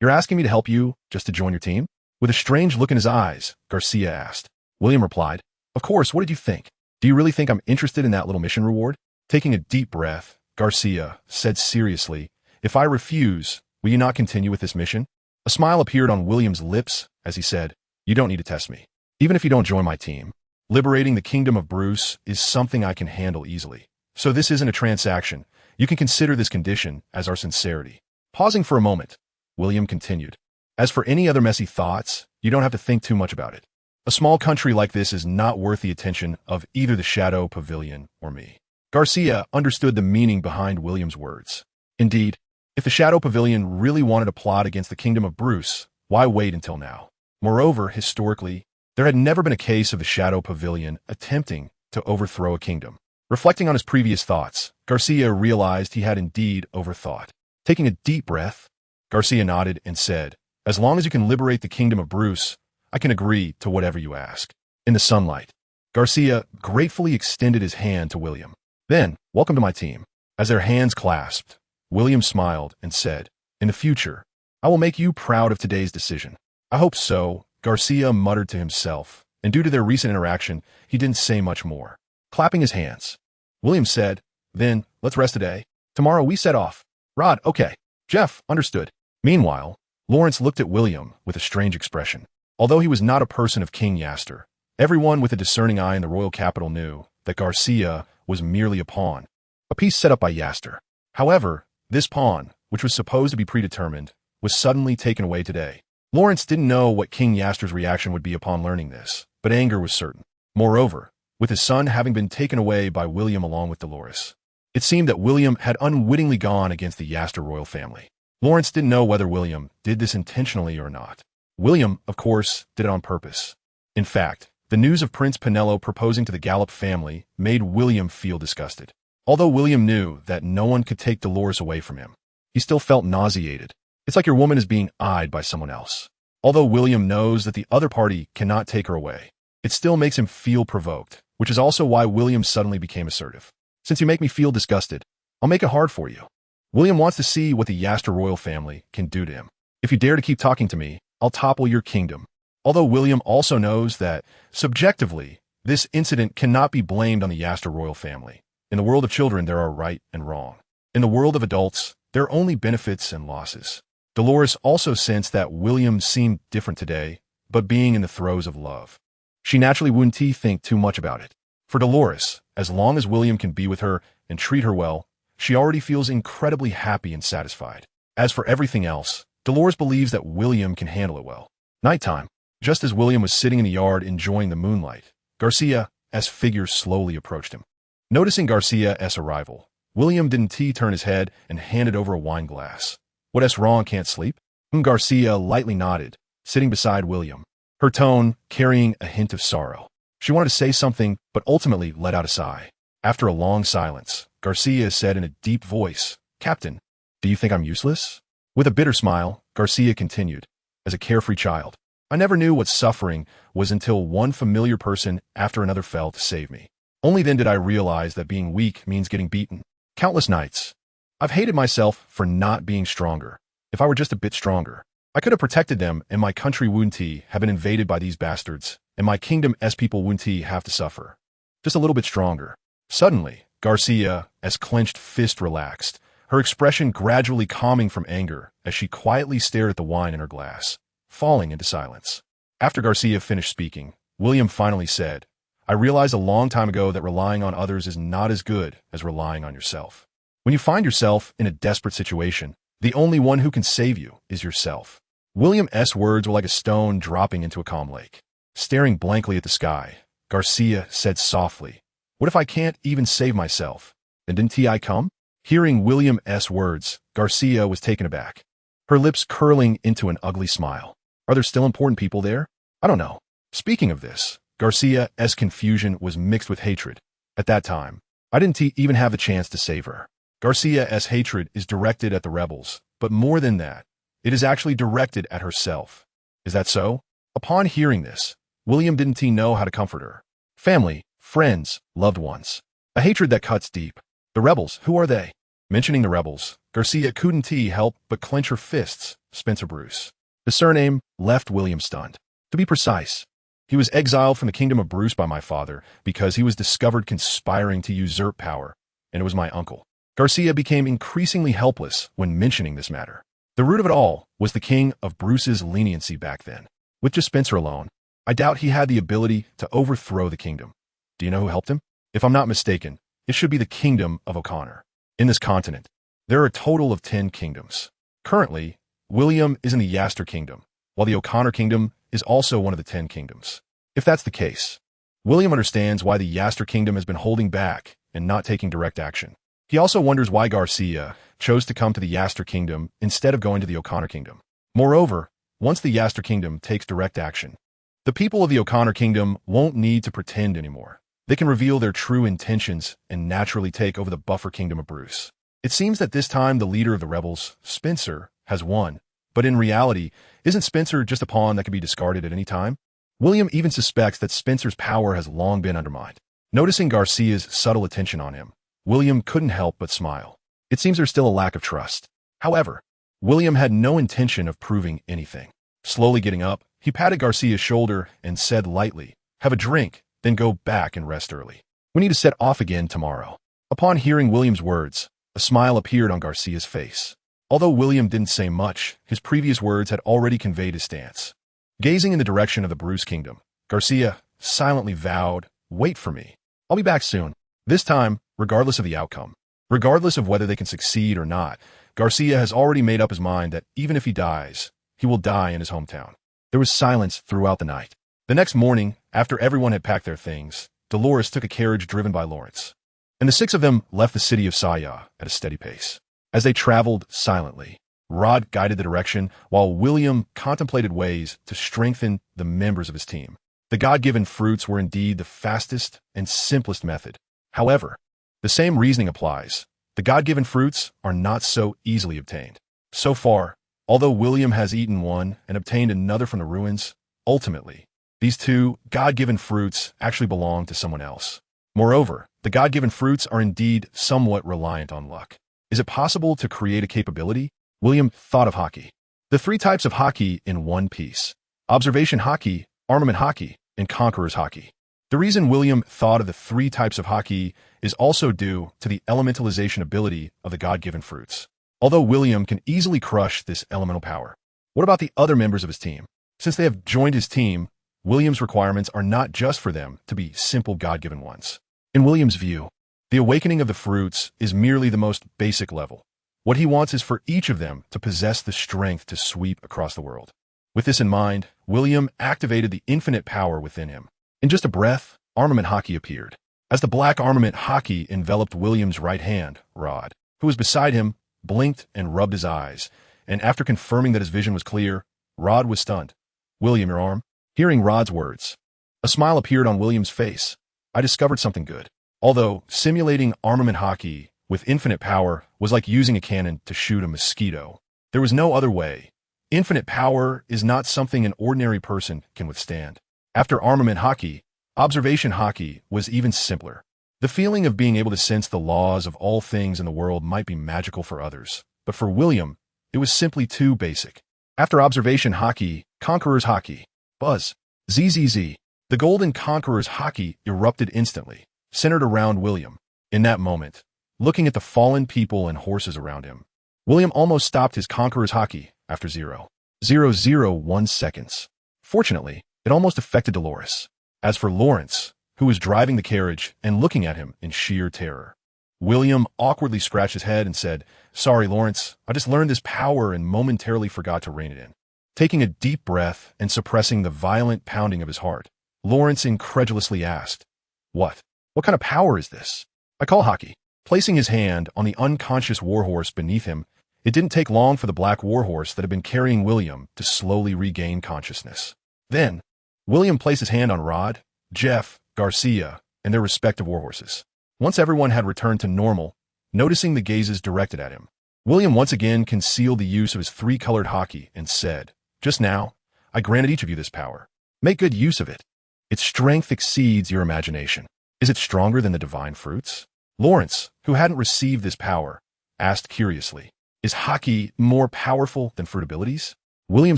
You're asking me to help you just to join your team? With a strange look in his eyes, Garcia asked. William replied, Of course, what did you think? Do you really think I'm interested in that little mission reward? Taking a deep breath, Garcia said seriously, If I refuse, will you not continue with this mission? A smile appeared on William's lips as he said, You don't need to test me. Even if you don't join my team, liberating the Kingdom of Bruce is something I can handle easily. So this isn't a transaction. You can consider this condition as our sincerity. Pausing for a moment, William continued. As for any other messy thoughts, you don't have to think too much about it. A small country like this is not worth the attention of either the Shadow Pavilion or me. Garcia understood the meaning behind William's words. Indeed, If the Shadow Pavilion really wanted to plot against the kingdom of Bruce, why wait until now? Moreover, historically, there had never been a case of the Shadow Pavilion attempting to overthrow a kingdom. Reflecting on his previous thoughts, Garcia realized he had indeed overthought. Taking a deep breath, Garcia nodded and said, "As long as you can liberate the kingdom of Bruce, I can agree to whatever you ask." In the sunlight, Garcia gratefully extended his hand to William. Then, "Welcome to my team." As their hands clasped, William smiled and said, "In the future, I will make you proud of today's decision." "I hope so," Garcia muttered to himself, and due to their recent interaction, he didn't say much more. Clapping his hands, William said, "Then, let's rest today. Tomorrow we set off." "Rod, okay." Jeff understood. Meanwhile, Lawrence looked at William with a strange expression. Although he was not a person of King Yaster, everyone with a discerning eye in the royal capital knew that Garcia was merely a pawn, a piece set up by Yaster. However, this pawn, which was supposed to be predetermined, was suddenly taken away today. Lawrence didn't know what King Yaster's reaction would be upon learning this, but anger was certain. Moreover, with his son having been taken away by William along with Dolores, it seemed that William had unwittingly gone against the Yaster royal family. Lawrence didn't know whether William did this intentionally or not. William, of course, did it on purpose. In fact, the news of Prince Penello proposing to the Gallop family made William feel disgusted. Although William knew that no one could take Dolores away from him, he still felt nauseated. It's like your woman is being eyed by someone else. Although William knows that the other party cannot take her away, it still makes him feel provoked, which is also why William suddenly became assertive. "Since you make me feel disgusted, I'll make it hard for you." William wants to see what the Yaster royal family can do to him. "If you dare to keep talking to me, I'll topple your kingdom." Although William also knows that, subjectively, this incident cannot be blamed on the Yaster royal family. In the world of children, there are right and wrong. In the world of adults, there are only benefits and losses. Dolores also sensed that William seemed different today, but being in the throes of love, she naturally wouldn't think too much about it. For Dolores, as long as William can be with her and treat her well, she already feels incredibly happy and satisfied. As for everything else, Dolores believes that William can handle it well. Nighttime. Just as William was sitting in the yard enjoying the moonlight, Garcia's figure slowly approached him. Noticing Garcia's arrival, William didn't turn his head and handed over a wine glass. "What's wrong, can't sleep?" Garcia lightly nodded, sitting beside William, her tone carrying a hint of sorrow. She wanted to say something, but ultimately let out a sigh. After a long silence, Garcia said in a deep voice, "Captain, do you think I'm useless?" With a bitter smile, Garcia continued, "As a carefree child, I never knew what suffering was until one familiar person after another fell to save me. Only then did I realize that being weak means getting beaten. Countless nights, I've hated myself for not being stronger. If I were just a bit stronger, I could have protected them, and my country wouldn't have been invaded by these bastards, and my kingdom's people wouldn't have to suffer. Just a little bit stronger." Suddenly, Garcia's clenched fist relaxed, her expression gradually calming from anger as she quietly stared at the wine in her glass, falling into silence. After Garcia finished speaking, William finally said, "I realized a long time ago that relying on others is not as good as relying on yourself. When you find yourself in a desperate situation, the only one who can save you is yourself." William's words were like a stone dropping into a calm lake. Staring blankly at the sky, Garcia said softly, "What if I can't even save myself? Then didn't I come?" Hearing William's words, Garcia was taken aback, her lips curling into an ugly smile. "Are there still important people there?" "I don't know." Speaking of this, Garcia's confusion was mixed with hatred. At that time, I didn't even have the chance to save her. Garcia's hatred is directed at the rebels, but more than that, it is actually directed at herself. Is that so? Upon hearing this, William didn't know how to comfort her. Family, friends, loved ones. A hatred that cuts deep. The rebels, who are they? Mentioning the rebels, Garcia couldn't help but clench her fists. Spencer Bruce. The surname left William stunned. To be precise, he was exiled from the kingdom of Bruce by my father because he was discovered conspiring to usurp power, and it was my uncle. Garcia became increasingly helpless when mentioning this matter. The root of it all was the king of Bruce's leniency back then. With just Spencer alone, I doubt he had the ability to overthrow the kingdom. Do you know who helped him? If I'm not mistaken, it should be the kingdom of O'Connor. In this continent, there are a total of 10 kingdoms. Currently, William is in the Yaster kingdom, while the O'Connor kingdom is also one of the 10 kingdoms. If that's the case, William understands why the Yaster kingdom has been holding back and not taking direct action. He also wonders why Garcia chose to come to the Yaster Kingdom instead of going to the O'Connor Kingdom. Moreover, once the Yaster Kingdom takes direct action, the people of the O'Connor Kingdom won't need to pretend anymore. They can reveal their true intentions and naturally take over the buffer kingdom of Bruce. It seems that this time the leader of the rebels, Spencer, has won. But in reality, isn't Spencer just a pawn that can be discarded at any time? William even suspects that Spencer's power has long been undermined. Noticing Garcia's subtle attention on him, William couldn't help but smile. It seems there's still a lack of trust. However, William had no intention of proving anything. Slowly getting up, he patted Garcia's shoulder and said lightly, "Have a drink, then go back and rest early. We need to set off again tomorrow." Upon hearing William's words, a smile appeared on Garcia's face. Although William didn't say much, his previous words had already conveyed his stance. Gazing in the direction of the Bruce Kingdom, Garcia silently vowed, "Wait for me. I'll be back soon." This time, regardless of the outcome, regardless of whether they can succeed or not, Garcia has already made up his mind that even if he dies, he will die in his hometown. There was silence throughout the night. The next morning, after everyone had packed their things, Dolores took a carriage driven by Lawrence, and the six of them left the city of Saya at a steady pace. As they traveled silently, Rod guided the direction while William contemplated ways to strengthen the members of his team. The God-given fruits were indeed the fastest and simplest method. However, the same reasoning applies. The God-given fruits are not so easily obtained. So far, although William has eaten one and obtained another from the ruins, ultimately, these two God-given fruits actually belong to someone else. Moreover, the God-given fruits are indeed somewhat reliant on luck. Is it possible to create a capability? William thought of hockey. The three types of hockey in one piece: observation hockey, armament hockey, and conqueror's hockey. The reason William thought of the three types of hockey is also due to the elementalization ability of the God-given fruits. Although William can easily crush this elemental power, what about the other members of his team? Since they have joined his team, William's requirements are not just for them to be simple God-given ones. In William's view, the awakening of the fruits is merely the most basic level. What he wants is for each of them to possess the strength to sweep across the world. With this in mind, William activated the infinite power within him. In just a breath, armament hockey appeared. As the black armament hockey enveloped William's right hand, Rod, who was beside him, blinked and rubbed his eyes, and after confirming that his vision was clear, Rod was stunned. "William, your arm?" Hearing Rod's words, a smile appeared on William's face. "I discovered something good." Although simulating armament hockey with infinite power was like using a cannon to shoot a mosquito, there was no other way. Infinite power is not something an ordinary person can withstand. After armament hockey, observation hockey was even simpler. The feeling of being able to sense the laws of all things in the world might be magical for others, but for William, it was simply too basic. After observation hockey, conqueror's hockey. Buzz. ZZZ. The golden conqueror's hockey erupted instantly, centered around William. In that moment, looking at the fallen people and horses around him, William almost stopped his conqueror's hockey after 0.001 seconds. Fortunately, it almost affected Dolores. As for Lawrence, who was driving the carriage and looking at him in sheer terror, William awkwardly scratched his head and said, "Sorry, Lawrence, I just learned this power and momentarily forgot to rein it in." Taking a deep breath and suppressing the violent pounding of his heart, Lawrence incredulously asked, What kind of power is this?" "I call hockey." Placing his hand on the unconscious warhorse beneath him, it didn't take long for the black warhorse that had been carrying William to slowly regain consciousness. Then, William placed his hand on Rod, Jeff, Garcia, and their respective warhorses. Once everyone had returned to normal, noticing the gazes directed at him, William once again concealed the use of his three-colored hockey and said, "Just now, I granted each of you this power. Make good use of it. Its strength exceeds your imagination." "Is it stronger than the divine fruits?" Lawrence, who hadn't received this power, asked curiously. "Is hockey more powerful than fruit abilities?" William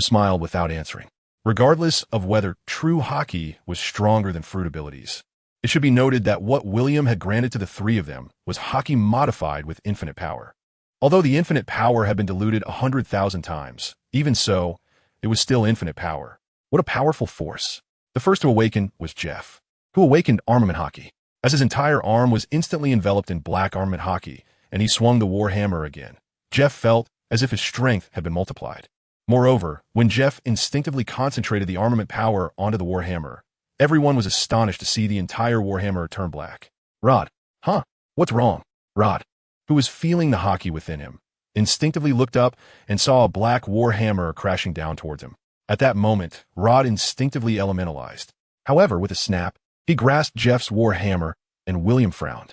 smiled without answering. Regardless of whether true hockey was stronger than fruit abilities, it should be noted that what William had granted to the three of them was hockey modified with infinite power. Although the infinite power had been diluted 100,000 times, even so, it was still infinite power. What a powerful force. The first to awaken was Jeff, who awakened armament hockey. As his entire arm was instantly enveloped in black armament hockey, and he swung the war hammer again, Jeff felt as if his strength had been multiplied. Moreover, when Jeff instinctively concentrated the armament power onto the war hammer, everyone was astonished to see the entire war hammer turn black. "Rod, huh? What's wrong?" Rod, who was feeling the hockey within him, instinctively looked up and saw a black war hammer crashing down towards him. At that moment, Rod instinctively elementalized. However, with a snap, he grasped Jeff's war hammer, and William frowned.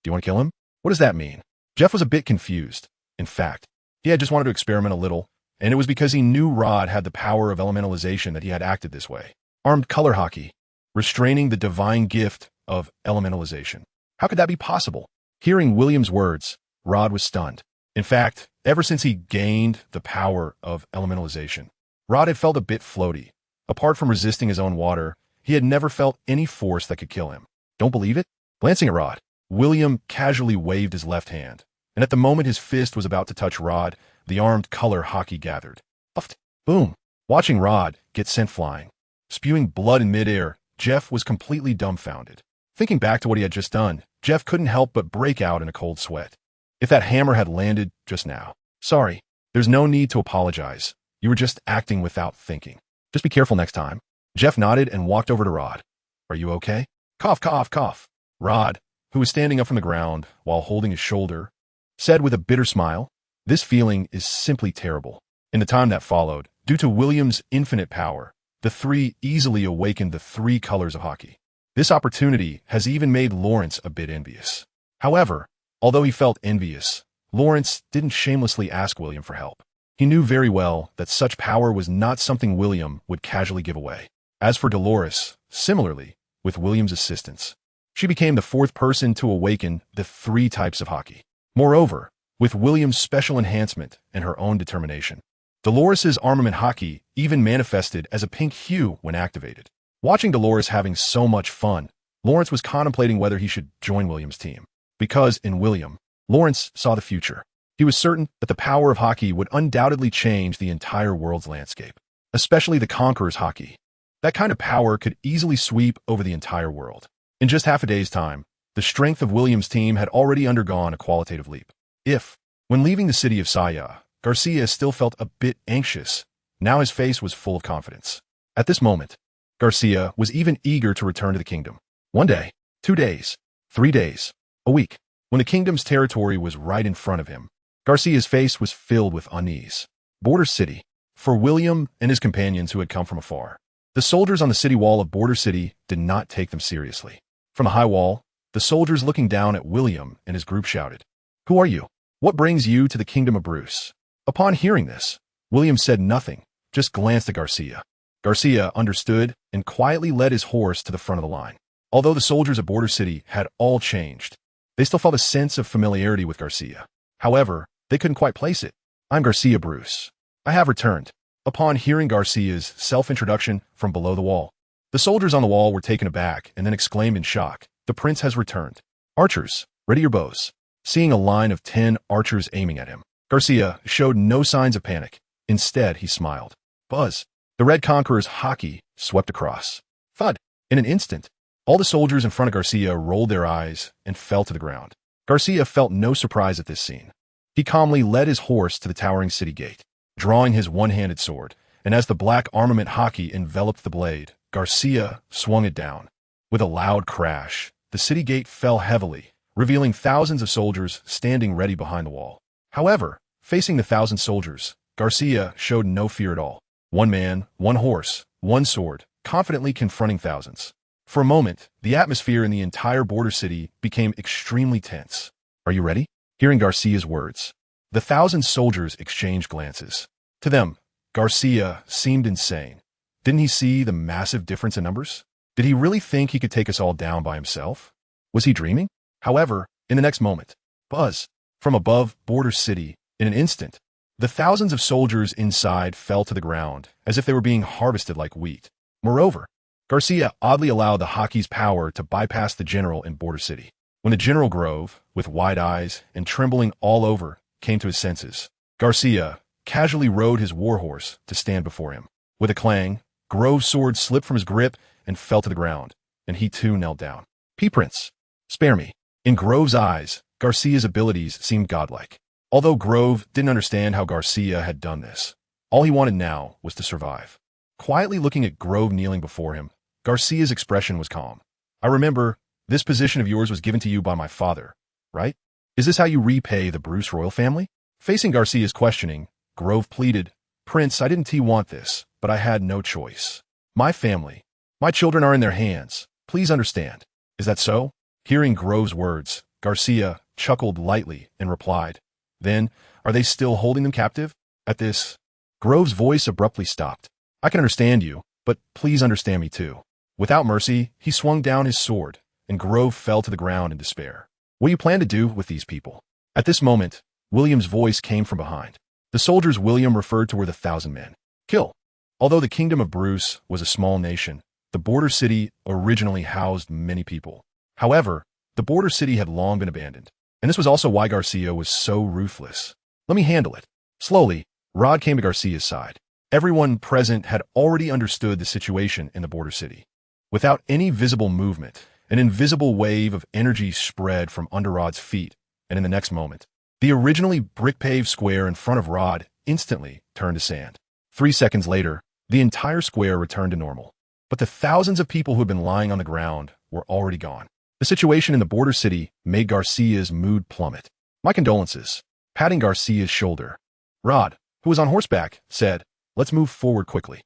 Do you want to kill him? What does that mean? Jeff was a bit confused. In fact, he had just wanted to experiment a little, and it was because he knew Rod had the power of elementalization that he had acted this way. Armed color hockey, restraining the divine gift of elementalization. How could that be possible? Hearing William's words, Rod was stunned. In fact, ever since he gained the power of elementalization, Rod had felt a bit floaty. Apart from resisting his own water, he had never felt any force that could kill him. Don't believe it? Glancing at Rod, William casually waved his left hand, and at the moment his fist was about to touch Rod, the armed color hockey gathered. Puffed. Boom. Watching Rod get sent flying, spewing blood in midair, Jeff was completely dumbfounded. Thinking back to what he had just done, Jeff couldn't help but break out in a cold sweat. If that hammer had landed just now. Sorry, there's no need to apologize. You were just acting without thinking. Just be careful next time. Jeff nodded and walked over to Rod. Are you okay? Cough, cough, cough. Rod, who was standing up from the ground while holding his shoulder, said with a bitter smile, this feeling is simply terrible. In the time that followed, due to William's infinite power, the three easily awakened the three colors of hockey. This opportunity has even made Lawrence a bit envious. However, although he felt envious, Lawrence didn't shamelessly ask William for help. He knew very well that such power was not something William would casually give away. As for Dolores, similarly, with William's assistance, she became the fourth person to awaken the three types of hockey. Moreover, with William's special enhancement and her own determination, Dolores's armament hockey even manifested as a pink hue when activated. Watching Dolores having so much fun, Lawrence was contemplating whether he should join William's team. Because, in William, Lawrence saw the future. He was certain that the power of hockey would undoubtedly change the entire world's landscape, especially the Conqueror's hockey. That kind of power could easily sweep over the entire world. In just half a day's time, the strength of William's team had already undergone a qualitative leap. If, when leaving the city of Saya, Garcia still felt a bit anxious, now his face was full of confidence. At this moment, Garcia was even eager to return to the kingdom. 1 day, 2 days, 3 days, a week. When the kingdom's territory was right in front of him, Garcia's face was filled with unease. Border City. For William and his companions who had come from afar, the soldiers on the city wall of Border City did not take them seriously. From the high wall, the soldiers looking down at William and his group shouted, "Who are you? What brings you to the kingdom of Bruce?" Upon hearing this, William said nothing, just glanced at Garcia. Garcia understood and quietly led his horse to the front of the line. Although the soldiers of Border City had all changed, they still felt a sense of familiarity with Garcia. However, they couldn't quite place it. I'm Garcia Bruce. I have returned. Upon hearing Garcia's self-introduction from below the wall, the soldiers on the wall were taken aback and then exclaimed in shock, "The prince has returned. Archers, ready your bows." Seeing a line of 10 archers aiming at him, Garcia showed no signs of panic. Instead, he smiled. Buzz. The Red Conqueror's hockey swept across. Thud. In an instant, all the soldiers in front of Garcia rolled their eyes and fell to the ground. Garcia felt no surprise at this scene. He calmly led his horse to the towering city gate, drawing his one-handed sword, and as the black armament hockey enveloped the blade, Garcia swung it down. With a loud crash, the city gate fell heavily, revealing thousands of soldiers standing ready behind the wall. However, facing the 1,000 soldiers, Garcia showed no fear at all. One man, one horse, one sword, confidently confronting thousands. For a moment, the atmosphere in the entire border city became extremely tense. Are you ready? Hearing Garcia's words, the 1,000 soldiers exchanged glances. To them, Garcia seemed insane. Didn't he see the massive difference in numbers? Did he really think he could take us all down by himself? Was he dreaming? However, in the next moment, buzz, from above Border City, in an instant, the thousands of soldiers inside fell to the ground as if they were being harvested like wheat. Moreover, Garcia oddly allowed the hockey's power to bypass the general in Border City. When the General Grove, with wide eyes and trembling all over, came to his senses, Garcia casually rode his warhorse to stand before him. With a clang, Grove's sword slipped from his grip and fell to the ground, and he too knelt down. Prince, spare me. In Grove's eyes, Garcia's abilities seemed godlike. Although Grove didn't understand how Garcia had done this, all he wanted now was to survive. Quietly looking at Grove kneeling before him, Garcia's expression was calm. I remember, this position of yours was given to you by my father, right? Is this how you repay the Bruce royal family? Facing Garcia's questioning, Grove pleaded, Prince, I didn't want this, but I had no choice. My family, my children are in their hands. Please understand. Is that so? Hearing Grove's words, Garcia chuckled lightly and replied, Then, are they still holding them captive? At this, Grove's voice abruptly stopped. I can understand you, but please understand me too. Without mercy, he swung down his sword, and Grove fell to the ground in despair. What do you plan to do with these people? At this moment, William's voice came from behind. The soldiers William referred to were the 1,000 men. Kill. Although the kingdom of Bruce was a small nation, the border city originally housed many people. However, the border city had long been abandoned, and this was also why Garcia was so ruthless. Let me handle it. Slowly, Rod came to Garcia's side. Everyone present had already understood the situation in the border city. Without any visible movement, an invisible wave of energy spread from under Rod's feet, and in the next moment, the originally brick-paved square in front of Rod instantly turned to sand. 3 seconds later, the entire square returned to normal. But the thousands of people who had been lying on the ground were already gone. The situation in the border city made Garcia's mood plummet. My condolences. Patting Garcia's shoulder, Rod, who was on horseback, said, Let's move forward quickly.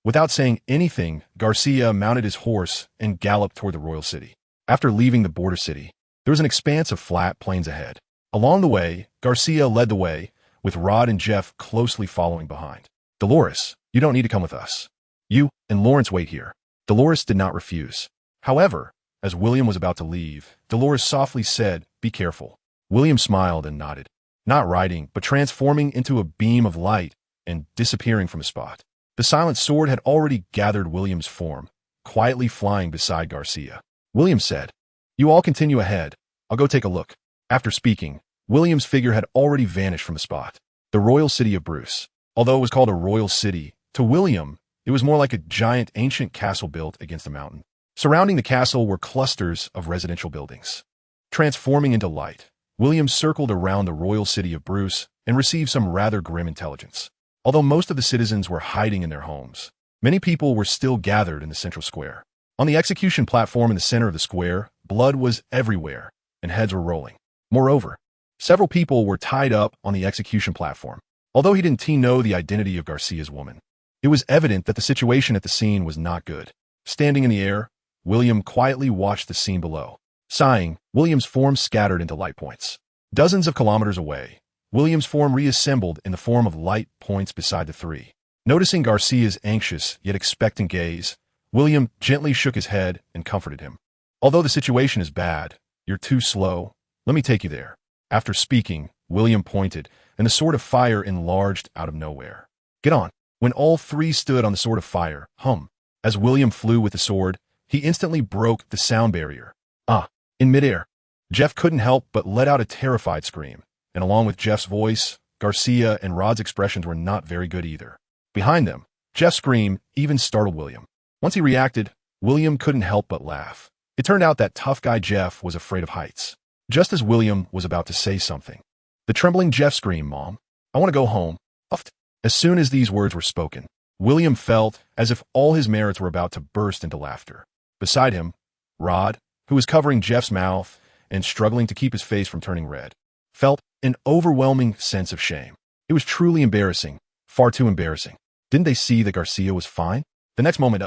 Without saying anything, Garcia mounted his horse and galloped toward the royal city. After leaving the border city, there was an expanse of flat plains ahead. Along the way, Garcia led the way, with Rod and Jeff closely following behind. Dolores, you don't need to come with us. You and Lawrence wait here. Dolores did not refuse. However, as William was about to leave, Dolores softly said, Be careful. William smiled and nodded, not riding, but transforming into a beam of light and disappearing from the spot. The silent sword had already gathered William's form, quietly flying beside Garcia. William said, You all continue ahead. I'll go take a look. After speaking, William's figure had already vanished from the spot. The royal city of Bruce. Although it was called a royal city, to William, it was more like a giant ancient castle built against a mountain. Surrounding the castle were clusters of residential buildings. Transforming into light, William circled around the royal city of Bruce and received some rather grim intelligence. Although most of the citizens were hiding in their homes, many people were still gathered in the central square. On the execution platform in the center of the square, blood was everywhere, and heads were rolling. Moreover, several people were tied up on the execution platform. Although he didn't know the identity of Garcia's woman, it was evident that the situation at the scene was not good. Standing in the air, William quietly watched the scene below. Sighing, William's form scattered into light points. Dozens of kilometers away, William's form reassembled in the form of light points beside the three. Noticing Garcia's anxious yet expectant gaze, William gently shook his head and comforted him. Although the situation is bad, you're too slow. Let me take you there. After speaking, William pointed, and the sword of fire enlarged out of nowhere. Get on. When all three stood on the sword of fire, as William flew with the sword, he instantly broke the sound barrier. In midair, Jeff couldn't help but let out a terrified scream, and along with Jeff's voice, Garcia and Rod's expressions were not very good either. Behind them, Jeff's scream even startled William. Once he reacted, William couldn't help but laugh. It turned out that tough guy Jeff was afraid of heights. Just as William was about to say something, the trembling Jeff screamed, Mom, I want to go home. As soon as these words were spoken, William felt as if all his merits were about to burst into laughter. Beside him, Rod, who was covering Jeff's mouth and struggling to keep his face from turning red, felt an overwhelming sense of shame. It was truly embarrassing, far too embarrassing. Didn't they see that Garcia was fine? The next moment,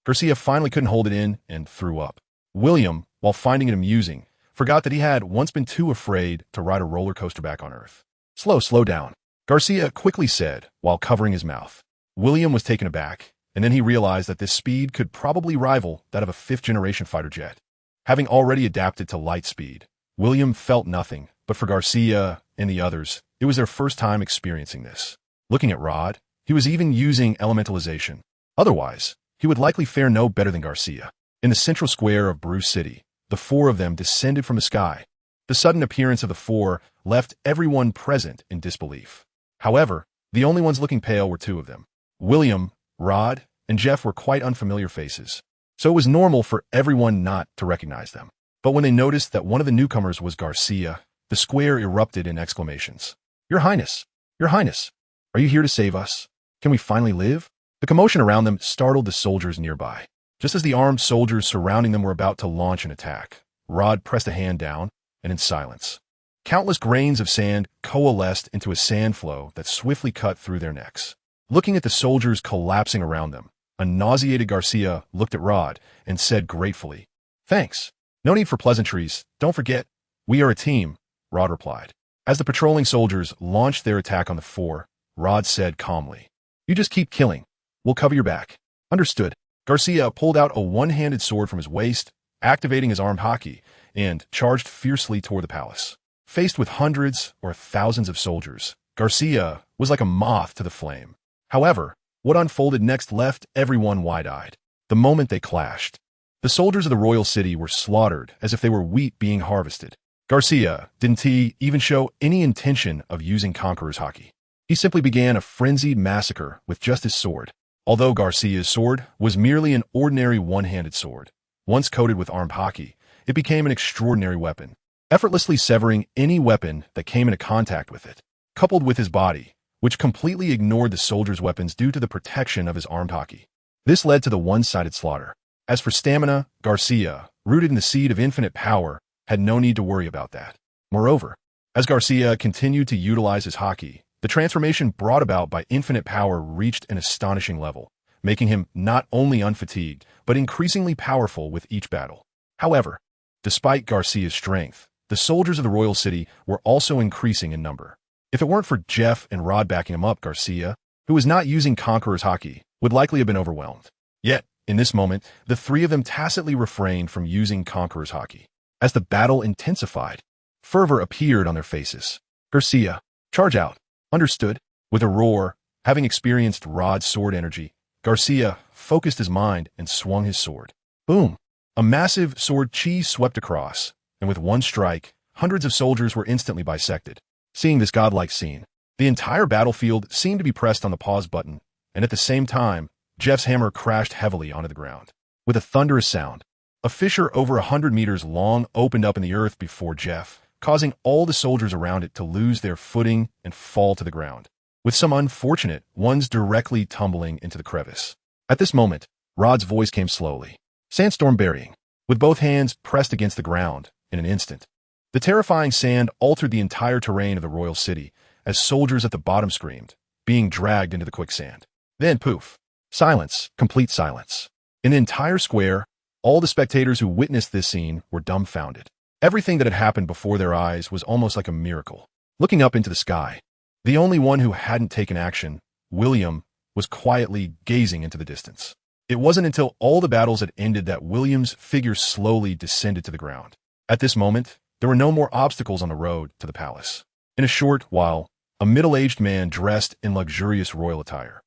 Garcia finally couldn't hold it in and threw up. William, while finding it amusing, forgot that he had once been too afraid to ride a roller coaster back on Earth. Slow down, Garcia quickly said while covering his mouth. William was taken aback, and then he realized that this speed could probably rival that of a fifth-generation fighter jet. Having already adapted to light speed, William felt nothing, but for Garcia and the others, it was their first time experiencing this. Looking at Rod, he was even using elementalization. Otherwise, he would likely fare no better than Garcia. In the central square of Bruce City, the four of them descended from the sky. The sudden appearance of the four left everyone present in disbelief. However, the only ones looking pale were two of them. William, Rod, and Jeff were quite unfamiliar faces, so it was normal for everyone not to recognize them. But when they noticed that one of the newcomers was Garcia, the square erupted in exclamations. Your Highness! Your Highness! Are you here to save us? Can we finally live? The commotion around them startled the soldiers nearby. Just as the armed soldiers surrounding them were about to launch an attack, Rod pressed a hand down, and in silence, Countless grains of sand coalesced into a sand flow that swiftly cut through their necks. Looking at the soldiers collapsing around them, a nauseated Garcia looked at Rod and said gratefully, "Thanks. No need for pleasantries. Don't forget, we are a team," Rod replied. As the patrolling soldiers launched their attack on the four, Rod said calmly, "You just keep killing. We'll cover your back." "Understood." Garcia pulled out a one-handed sword from his waist, activating his armed hockey, and charged fiercely toward the palace. Faced with hundreds or thousands of soldiers, Garcia was like a moth to the flame. However, what unfolded next left everyone wide-eyed. The moment they clashed, the soldiers of the royal city were slaughtered as if they were wheat being harvested. Garcia didn't even show any intention of using Conqueror's hockey. He simply began a frenzied massacre with just his sword. Although Garcia's sword was merely an ordinary one-handed sword, once coated with armed hockey, it became an extraordinary weapon, effortlessly severing any weapon that came into contact with it, coupled with his body, which completely ignored the soldiers' weapons due to the protection of his armed hockey. This led to the one-sided slaughter. As for stamina, Garcia, rooted in the seed of infinite power, had no need to worry about that. Moreover, as Garcia continued to utilize his hockey, the transformation brought about by infinite power reached an astonishing level, making him not only unfatigued, but increasingly powerful with each battle. However, despite Garcia's strength, the soldiers of the royal city were also increasing in number. If it weren't for Jeff and Rod backing him up, Garcia, who was not using Conqueror's hockey, would likely have been overwhelmed. Yet, in this moment, the three of them tacitly refrained from using Conqueror's hockey. As the battle intensified, fervor appeared on their faces. "Garcia, charge out." "Understood." With a roar, having experienced Rod's sword energy, Garcia focused his mind and swung his sword. Boom! A massive sword chi swept across, and with one strike, hundreds of soldiers were instantly bisected. Seeing this godlike scene, the entire battlefield seemed to be pressed on the pause button, and at the same time, Jeff's hammer crashed heavily onto the ground. With a thunderous sound, a fissure over 100 meters long opened up in the earth before Jeff, causing all the soldiers around it to lose their footing and fall to the ground, with some unfortunate ones directly tumbling into the crevice. At this moment, Rod's voice came slowly. Sandstorm burying, with both hands pressed against the ground in an instant. The terrifying sand altered the entire terrain of the royal city as soldiers at the bottom screamed, being dragged into the quicksand. Then poof, silence, complete silence. In the entire square, all the spectators who witnessed this scene were dumbfounded. Everything that had happened before their eyes was almost like a miracle. Looking up into the sky, the only one who hadn't taken action, William, was quietly gazing into the distance. It wasn't until all the battles had ended that William's figure slowly descended to the ground. At this moment, there were no more obstacles on the road to the palace. In a short while, a middle-aged man dressed in luxurious royal attire,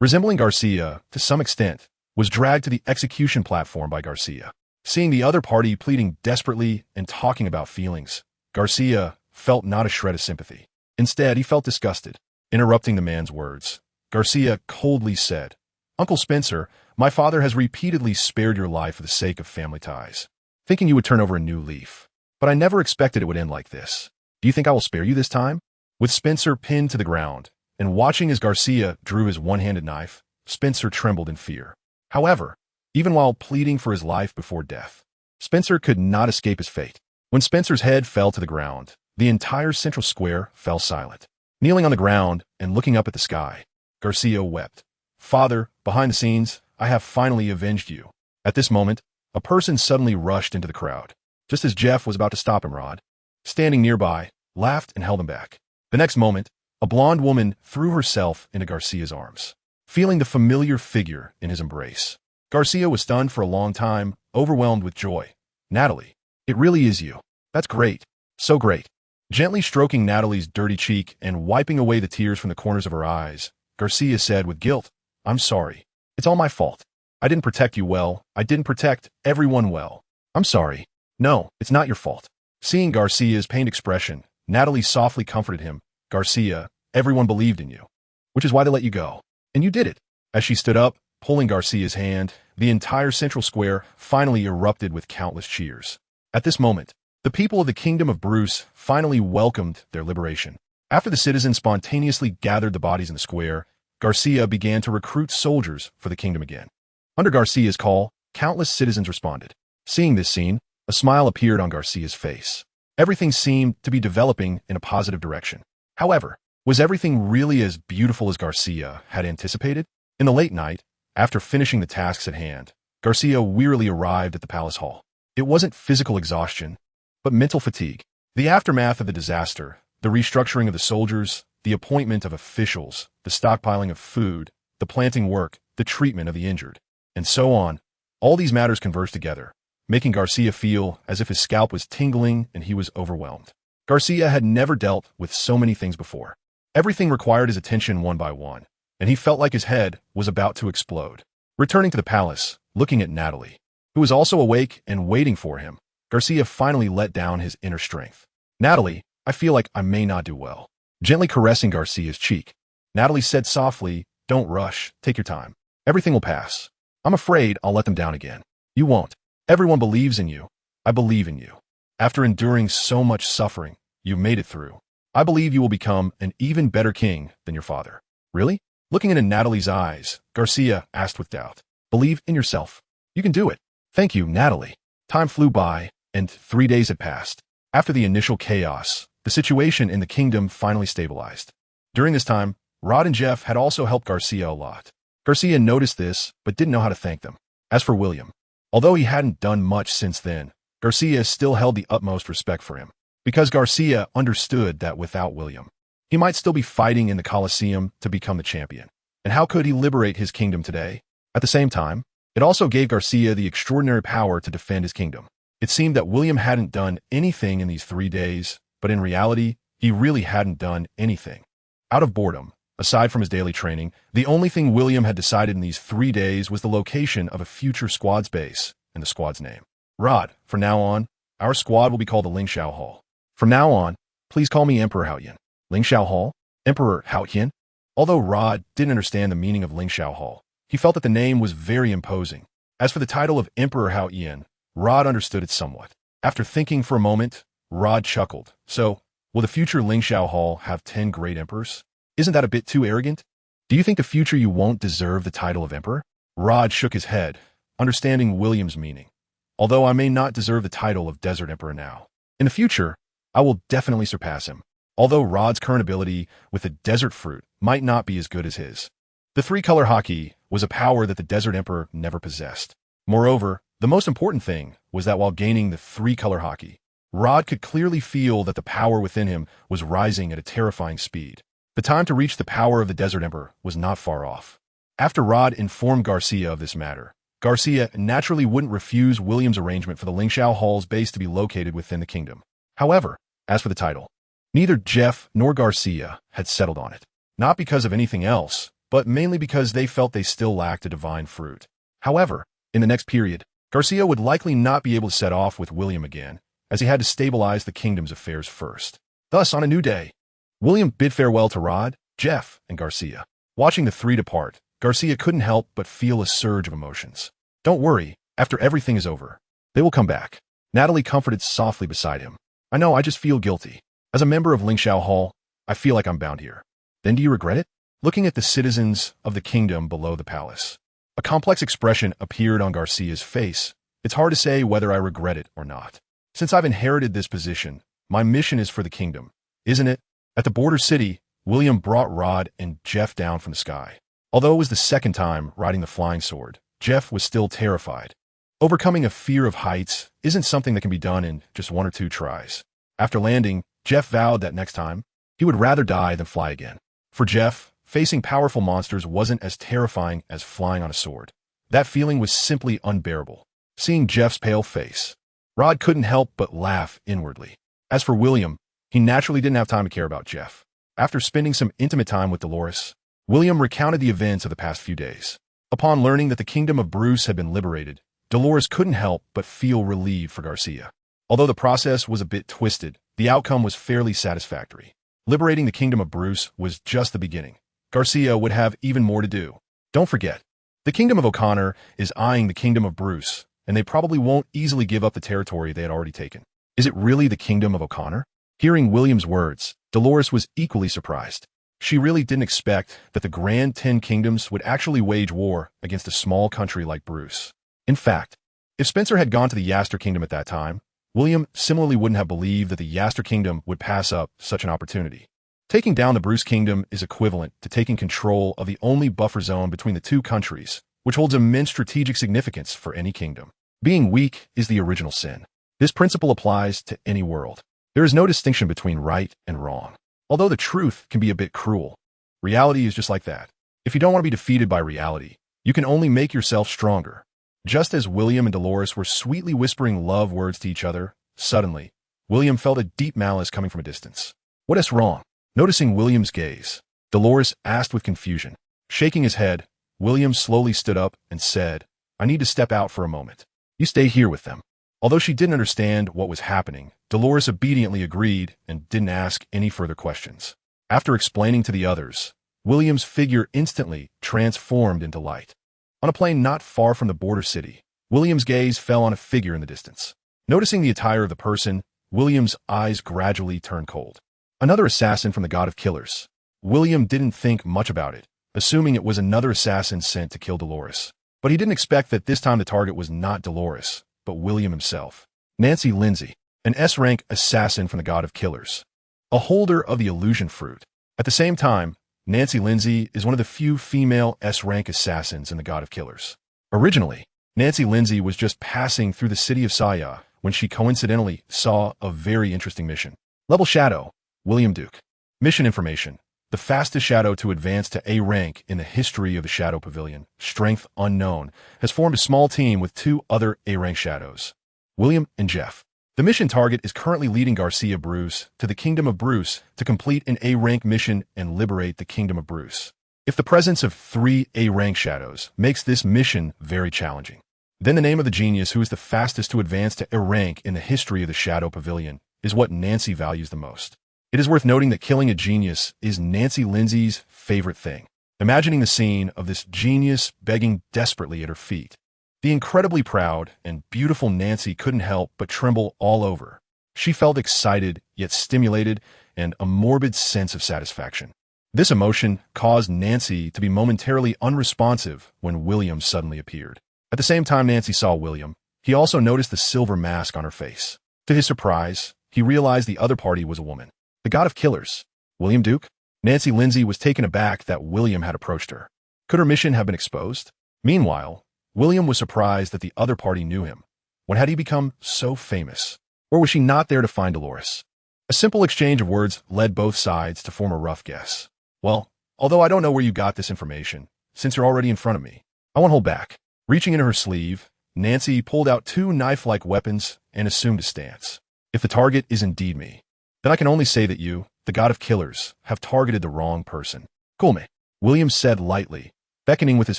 resembling Garcia to some extent, was dragged to the execution platform by Garcia. Seeing the other party pleading desperately and talking about feelings, Garcia felt not a shred of sympathy. Instead, he felt disgusted. Interrupting the man's words, Garcia coldly said, "Uncle Spencer, my father has repeatedly spared your life for the sake of family ties, thinking you would turn over a new leaf. But I never expected it would end like this. Do you think I will spare you this time?" With Spencer pinned to the ground, and watching as Garcia drew his one-handed knife, Spencer trembled in fear. However, even while pleading for his life before death, Spencer could not escape his fate. When Spencer's head fell to the ground, the entire central square fell silent. Kneeling on the ground and looking up at the sky, Garcia wept. "Father, behind the scenes, I have finally avenged you." At this moment, a person suddenly rushed into the crowd, just as Jeff was about to stop him. Rod, standing nearby, laughed and held him back. The next moment, a blonde woman threw herself into Garcia's arms, feeling the familiar figure in his embrace. Garcia was stunned for a long time, overwhelmed with joy. "Natalie, it really is you. That's great. So great." Gently stroking Natalie's dirty cheek and wiping away the tears from the corners of her eyes, Garcia said with guilt, "I'm sorry. It's all my fault. I didn't protect you well. I didn't protect everyone well. I'm sorry." "No, it's not your fault." Seeing Garcia's pained expression, Natalie softly comforted him. "Garcia, everyone believed in you, which is why they let you go. And you did it." As she stood up, pulling Garcia's hand, the entire central square finally erupted with countless cheers. At this moment, the people of the Kingdom of Bruce finally welcomed their liberation. After the citizens spontaneously gathered the bodies in the square, Garcia began to recruit soldiers for the kingdom again. Under Garcia's call, countless citizens responded. Seeing this scene, a smile appeared on Garcia's face. Everything seemed to be developing in a positive direction. However, was everything really as beautiful as Garcia had anticipated? In the late night, after finishing the tasks at hand, Garcia wearily arrived at the palace hall. It wasn't physical exhaustion, but mental fatigue. The aftermath of the disaster, the restructuring of the soldiers, the appointment of officials, the stockpiling of food, the planting work, the treatment of the injured, and so on, all these matters converged together, making Garcia feel as if his scalp was tingling and he was overwhelmed. Garcia had never dealt with so many things before. Everything required his attention one by one, and he felt like his head was about to explode. Returning to the palace, looking at Natalie, who was also awake and waiting for him, Garcia finally let down his inner strength. "Natalie, I feel like I may not do well." Gently caressing Garcia's cheek, Natalie said softly, "Don't rush, take your time. Everything will pass. I'm afraid I'll let them down again." "You won't. Everyone believes in you. I believe in you. After enduring so much suffering, you've made it through. I believe you will become an even better king than your father." "Really?" Looking into Natalie's eyes, Garcia asked with doubt. "Believe in yourself. You can do it." "Thank you, Natalie." Time flew by, and 3 days had passed. After the initial chaos, the situation in the kingdom finally stabilized. During this time, Rod and Jeff had also helped Garcia a lot. Garcia noticed this, but didn't know how to thank them. As for William, although he hadn't done much since then, Garcia still held the utmost respect for him, because Garcia understood that without William, he might still be fighting in the Colosseum to become the champion. And how could he liberate his kingdom today? At the same time, it also gave Garcia the extraordinary power to defend his kingdom. It seemed that William hadn't done anything in these 3 days, but in reality, he really hadn't done anything. Out of boredom, aside from his daily training, the only thing William had decided in these 3 days was the location of a future squad's base and the squad's name. "Rod, from now on, our squad will be called the Lingxiao Hall. From now on, please call me Emperor Haoyan." Lingxiao Hall? Emperor Haoyan? Although Rod didn't understand the meaning of Lingxiao Hall, he felt that the name was very imposing. As for the title of Emperor Haoyan, Rod understood it somewhat. After thinking for a moment, Rod chuckled. "So, will the future Lingxiao Hall have 10 great emperors? Isn't that a bit too arrogant? Do you think the future you won't deserve the title of emperor?" Rod shook his head, understanding William's meaning. "Although I may not deserve the title of Desert Emperor now, in the future, I will definitely surpass him." Although Rod's current ability with the desert fruit might not be as good as his, the 3-color haki was a power that the Desert Emperor never possessed. Moreover, the most important thing was that while gaining the 3-color haki, Rod could clearly feel that the power within him was rising at a terrifying speed. The time to reach the power of the Desert Emperor was not far off. After Rod informed Garcia of this matter, Garcia naturally wouldn't refuse William's arrangement for the Lingxiao Hall's base to be located within the kingdom. However, as for the title, neither Jeff nor Garcia had settled on it. Not because of anything else, but mainly because they felt they still lacked a divine fruit. However, in the next period, Garcia would likely not be able to set off with William again, as he had to stabilize the kingdom's affairs first. Thus, on a new day, William bid farewell to Rod, Jeff, and Garcia. Watching the 3 depart, Garcia couldn't help but feel a surge of emotions. "Don't worry, after everything is over, they will come back." Natalie comforted softly beside him. "I know, I just feel guilty. As a member of Lingxiao Hall, I feel like I'm bound here." "Then do you regret it?" Looking at the citizens of the kingdom below the palace, a complex expression appeared on Garcia's face. "It's hard to say whether I regret it or not. Since I've inherited this position, my mission is for the kingdom, isn't it?" At the border city, William brought Rod and Jeff down from the sky. Although it was the second time riding the flying sword, Jeff was still terrified. Overcoming a fear of heights isn't something that can be done in just 1 or 2 tries. After landing, Jeff vowed that next time, he would rather die than fly again. For Jeff, facing powerful monsters wasn't as terrifying as flying on a sword. That feeling was simply unbearable. Seeing Jeff's pale face, Rod couldn't help but laugh inwardly. As for William, he naturally didn't have time to care about Jeff. After spending some intimate time with Dolores, William recounted the events of the past few days. Upon learning that the kingdom of Bruce had been liberated, Dolores couldn't help but feel relieved for Garcia. Although the process was a bit twisted, the outcome was fairly satisfactory. Liberating the kingdom of Bruce was just the beginning. Garcia would have even more to do. Don't forget, the kingdom of O'Connor is eyeing the kingdom of Bruce, and they probably won't easily give up the territory they had already taken. Is it really the kingdom of O'Connor? Hearing William's words, Dolores was equally surprised. She really didn't expect that the Grand 10 Kingdoms would actually wage war against a small country like Bruce. In fact, if Spencer had gone to the Yaster Kingdom at that time, William similarly wouldn't have believed that the Yaster Kingdom would pass up such an opportunity. Taking down the Bruce Kingdom is equivalent to taking control of the only buffer zone between the two countries, which holds immense strategic significance for any kingdom. Being weak is the original sin. This principle applies to any world. There is no distinction between right and wrong. Although the truth can be a bit cruel, reality is just like that. If you don't want to be defeated by reality, you can only make yourself stronger. Just as William and Dolores were sweetly whispering love words to each other, suddenly, William felt a deep malice coming from a distance. What is wrong? Noticing William's gaze, Dolores asked with confusion. Shaking his head, William slowly stood up and said, "I need to step out for a moment. You stay here with them." Although she didn't understand what was happening, Dolores obediently agreed and didn't ask any further questions. After explaining to the others, William's figure instantly transformed into light. On a plain not far from the border city, William's gaze fell on a figure in the distance. Noticing the attire of the person, William's eyes gradually turned cold. Another assassin from the God of Killers. William didn't think much about it, assuming it was another assassin sent to kill Dolores. But he didn't expect that this time the target was not Dolores, but William himself. Nancy Lindsay, an S-rank assassin from the God of Killers, a holder of the illusion fruit. At the same time, Nancy Lindsay is one of the few female S-rank assassins in the God of Killers. Originally, Nancy Lindsay was just passing through the city of Saya when she coincidentally saw a very interesting mission. Level Shadow, William Duke. Mission information. The fastest shadow to advance to A rank in the history of the Shadow Pavilion, strength unknown, has formed a small team with two other A-rank shadows, William and Jeff. The mission target is currently leading Garcia Bruce to the Kingdom of Bruce to complete an A-rank mission and liberate the Kingdom of Bruce. If the presence of 3 A-rank shadows makes this mission very challenging, then the name of the genius who is the fastest to advance to A rank in the history of the Shadow Pavilion is what Nancy values the most. It is worth noting that killing a genius is Nancy Lindsay's favorite thing. Imagining the scene of this genius begging desperately at her feet, the incredibly proud and beautiful Nancy couldn't help but tremble all over. She felt excited, yet stimulated, and a morbid sense of satisfaction. This emotion caused Nancy to be momentarily unresponsive when William suddenly appeared. At the same time Nancy saw William, he also noticed the silver mask on her face. To his surprise, he realized the other party was a woman. The God of Killers, William Duke. Nancy Lindsay was taken aback that William had approached her. Could her mission have been exposed? Meanwhile, William was surprised that the other party knew him. When had he become so famous? Or was she not there to find Dolores? A simple exchange of words led both sides to form a rough guess. Well, although I don't know where you got this information, since you're already in front of me, I won't hold back. Reaching into her sleeve, Nancy pulled out 2 knife-like weapons and assumed a stance. If the target is indeed me, then I can only say that you, the God of Killers, have targeted the wrong person. Cool me, William said lightly, beckoning with his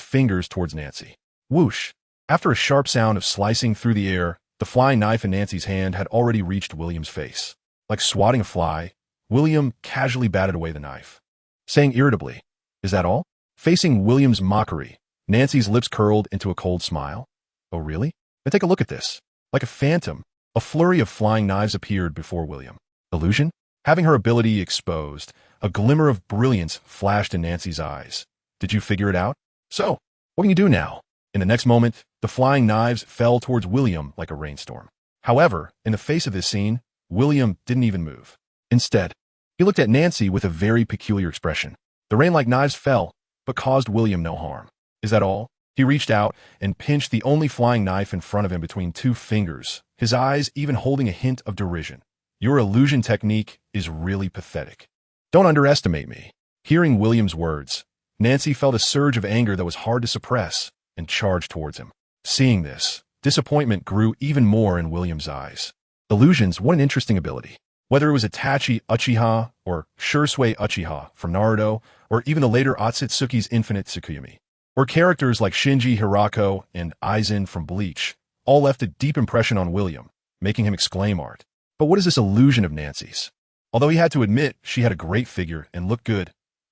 fingers towards Nancy. Whoosh! After a sharp sound of slicing through the air, the flying knife in Nancy's hand had already reached William's face. Like swatting a fly, William casually batted away the knife, saying irritably, "Is that all?" Facing William's mockery, Nancy's lips curled into a cold smile. "Oh really? Then take a look at this." Like a phantom, a flurry of flying knives appeared before William. Illusion? Having her ability exposed, a glimmer of brilliance flashed in Nancy's eyes. "Did you figure it out? So, what can you do now?" In the next moment, the flying knives fell towards William like a rainstorm. However, in the face of this scene, William didn't even move. Instead, he looked at Nancy with a very peculiar expression. The rain-like knives fell, but caused William no harm. Is that all? He reached out and pinched the only flying knife in front of him between 2 fingers, his eyes even holding a hint of derision. "Your illusion technique is really pathetic. Don't underestimate me." Hearing William's words, Nancy felt a surge of anger that was hard to suppress and charged towards him. Seeing this, disappointment grew even more in William's eyes. Illusions, what an interesting ability. Whether it was Itachi Uchiha or Shursui Uchiha from Naruto, or even the later Otsutsuki's Infinite Tsukuyomi, or characters like Shinji Hirako and Aizen from Bleach, all left a deep impression on William, making him exclaim art. But what is this illusion of Nancy's? Although he had to admit she had a great figure and looked good,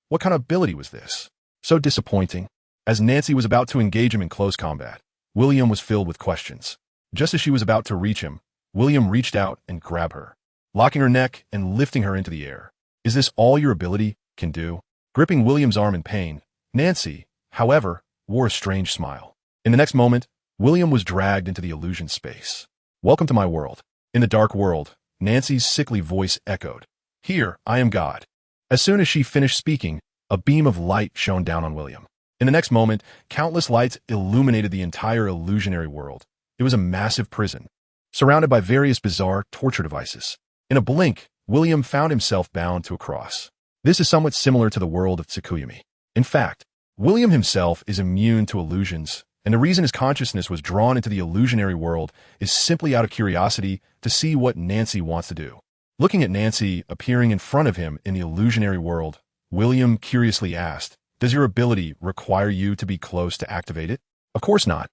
what kind of ability was this? So disappointing. As Nancy was about to engage him in close combat, William was filled with questions. Just as she was about to reach him, William reached out and grabbed her, locking her neck and lifting her into the air. "Is this all your ability can do?" Gripping William's arm in pain, Nancy, however, wore a strange smile. In the next moment, William was dragged into the illusion space. "Welcome to my world. In the dark world, Nancy's sickly voice echoed. Here, I am God. As soon as she finished speaking, a beam of light shone down on William. In the next moment, countless lights illuminated the entire illusionary world. It was a massive prison, surrounded by various bizarre torture devices. In a blink, William found himself bound to a cross. This is somewhat similar to the world of Tsukuyumi. In fact, William himself is immune to illusions, and the reason his consciousness was drawn into the illusionary world is simply out of curiosity to see what Nancy wants to do. Looking at Nancy appearing in front of him in the illusionary world, William curiously asked, "Does your ability require you to be close to activate it?" "Of course not,"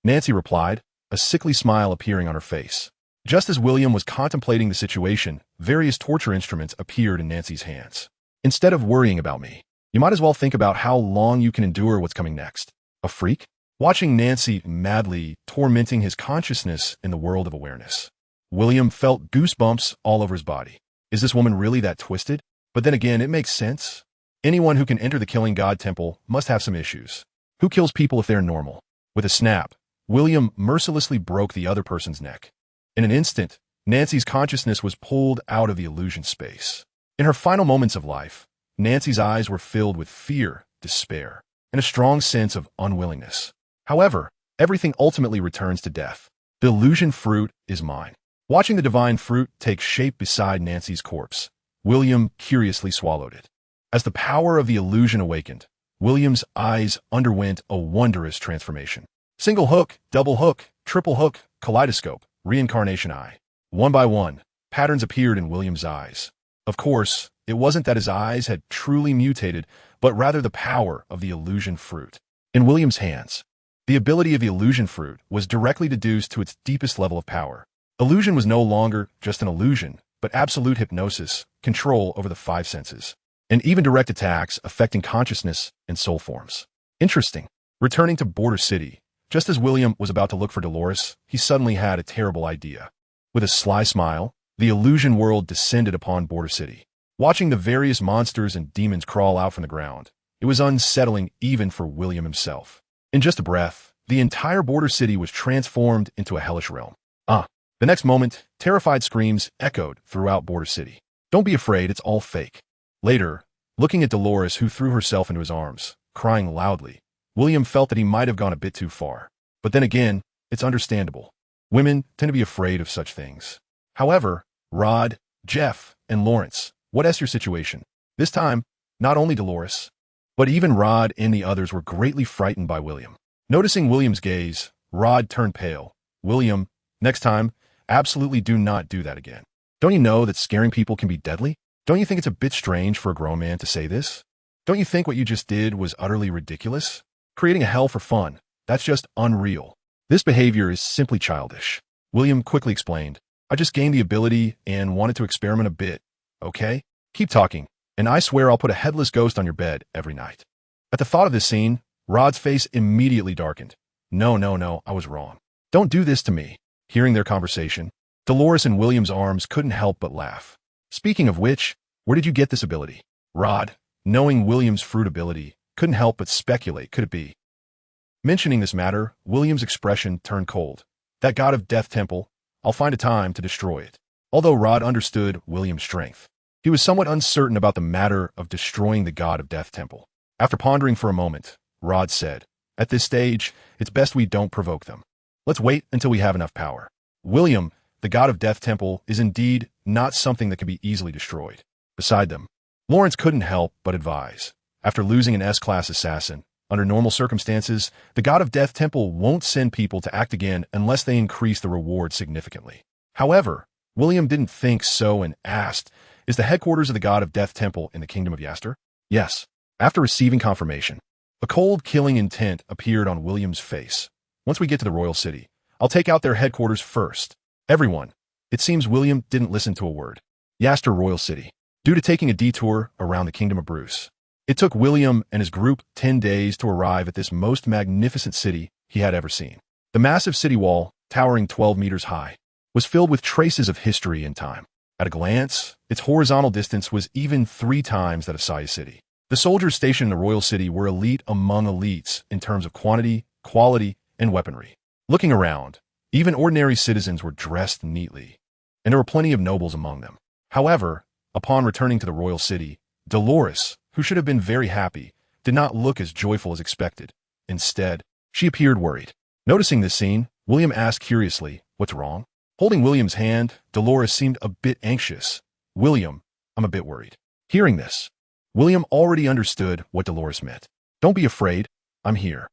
Nancy replied, a sickly smile appearing on her face. Just as William was contemplating the situation, various torture instruments appeared in Nancy's hands. "Instead of worrying about me, you might as well think about how long you can endure what's coming next." A freak? Watching Nancy madly tormenting his consciousness in the world of awareness, William felt goosebumps all over his body. Is this woman really that twisted? But then again, it makes sense. Anyone who can enter the killing god temple must have some issues. Who kills people if they're normal? With a snap, William mercilessly broke the other person's neck. In an instant, Nancy's consciousness was pulled out of the illusion space. In her final moments of life, Nancy's eyes were filled with fear, despair, and a strong sense of unwillingness. However, everything ultimately returns to death. The illusion fruit is mine. Watching the divine fruit take shape beside Nancy's corpse, William curiously swallowed it. As the power of the illusion awakened, William's eyes underwent a wondrous transformation. Single hook, double hook, triple hook, kaleidoscope, reincarnation eye. One by one, patterns appeared in William's eyes. Of course, it wasn't that his eyes had truly mutated, but rather the power of the illusion fruit. In William's hands, the ability of the illusion fruit was directly deduced to its deepest level of power. Illusion was no longer just an illusion, but absolute hypnosis, control over the five senses, and even direct attacks affecting consciousness and soul forms. Interesting. Returning to Border City, just as William was about to look for Dolores, he suddenly had a terrible idea. With a sly smile, the illusion world descended upon Border City. Watching the various monsters and demons crawl out from the ground, it was unsettling even for William himself. In just a breath, the entire Border City was transformed into a hellish realm. The next moment, terrified screams echoed throughout Border City. "Don't be afraid, it's all fake." Later, looking at Dolores, who threw herself into his arms, crying loudly, William felt that he might have gone a bit too far. But then again, it's understandable. Women tend to be afraid of such things. However, Rod, Jeff, and Lawrence, what's your situation? This time, not only Dolores, but even Rod and the others were greatly frightened by William. Noticing William's gaze, Rod turned pale. "William, next time, absolutely do not do that again. Don't you know that scaring people can be deadly? Don't you think it's a bit strange for a grown man to say this? Don't you think what you just did was utterly ridiculous? Creating a hell for fun, that's just unreal. This behavior is simply childish." William quickly explained, "I just gained the ability and wanted to experiment a bit, okay? Keep talking, and I swear I'll put a headless ghost on your bed every night." At the thought of this scene, Rod's face immediately darkened. No, I was wrong. Don't do this to me." Hearing their conversation, Dolores in William's arms couldn't help but laugh. "Speaking of which, where did you get this ability?" Rod, knowing William's fruit ability, couldn't help but speculate, could it be? Mentioning this matter, William's expression turned cold. "That god of death temple, I'll find a time to destroy it." Although Rod understood William's strength, he was somewhat uncertain about the matter of destroying the god of death temple. After pondering for a moment, Rod said, "At this stage, it's best we don't provoke them. Let's wait until we have enough power." William, the god of death temple, is indeed not something that can be easily destroyed. Beside them, Lawrence couldn't help but advise. After losing an S-class assassin, under normal circumstances, the god of death temple won't send people to act again unless they increase the reward significantly. However, William didn't think so and asked, "Is the headquarters of the god of death temple in the kingdom of Yaster?" "Yes." After receiving confirmation, a cold killing intent appeared on William's face. "Once we get to the royal city, I'll take out their headquarters first." Everyone. It seems William didn't listen to a word. Yaster Royal City. Due to taking a detour around the kingdom of Bruce, it took William and his group 10 days to arrive at this most magnificent city he had ever seen. The massive city wall, towering 12 meters high, was filled with traces of history and time. At a glance, its horizontal distance was even 3 times that of Saya City. The soldiers stationed in the royal city were elite among elites in terms of quantity, quality, and weaponry. Looking around, even ordinary citizens were dressed neatly. and there were plenty of nobles among them. However, upon returning to the royal city, Dolores, who should have been very happy, did not look as joyful as expected. Instead, she appeared worried. Noticing this scene, William asked curiously, "What's wrong?" Holding William's hand, Dolores seemed a bit anxious. "William, I'm a bit worried." Hearing this, William already understood what Dolores meant. "Don't be afraid. I'm here."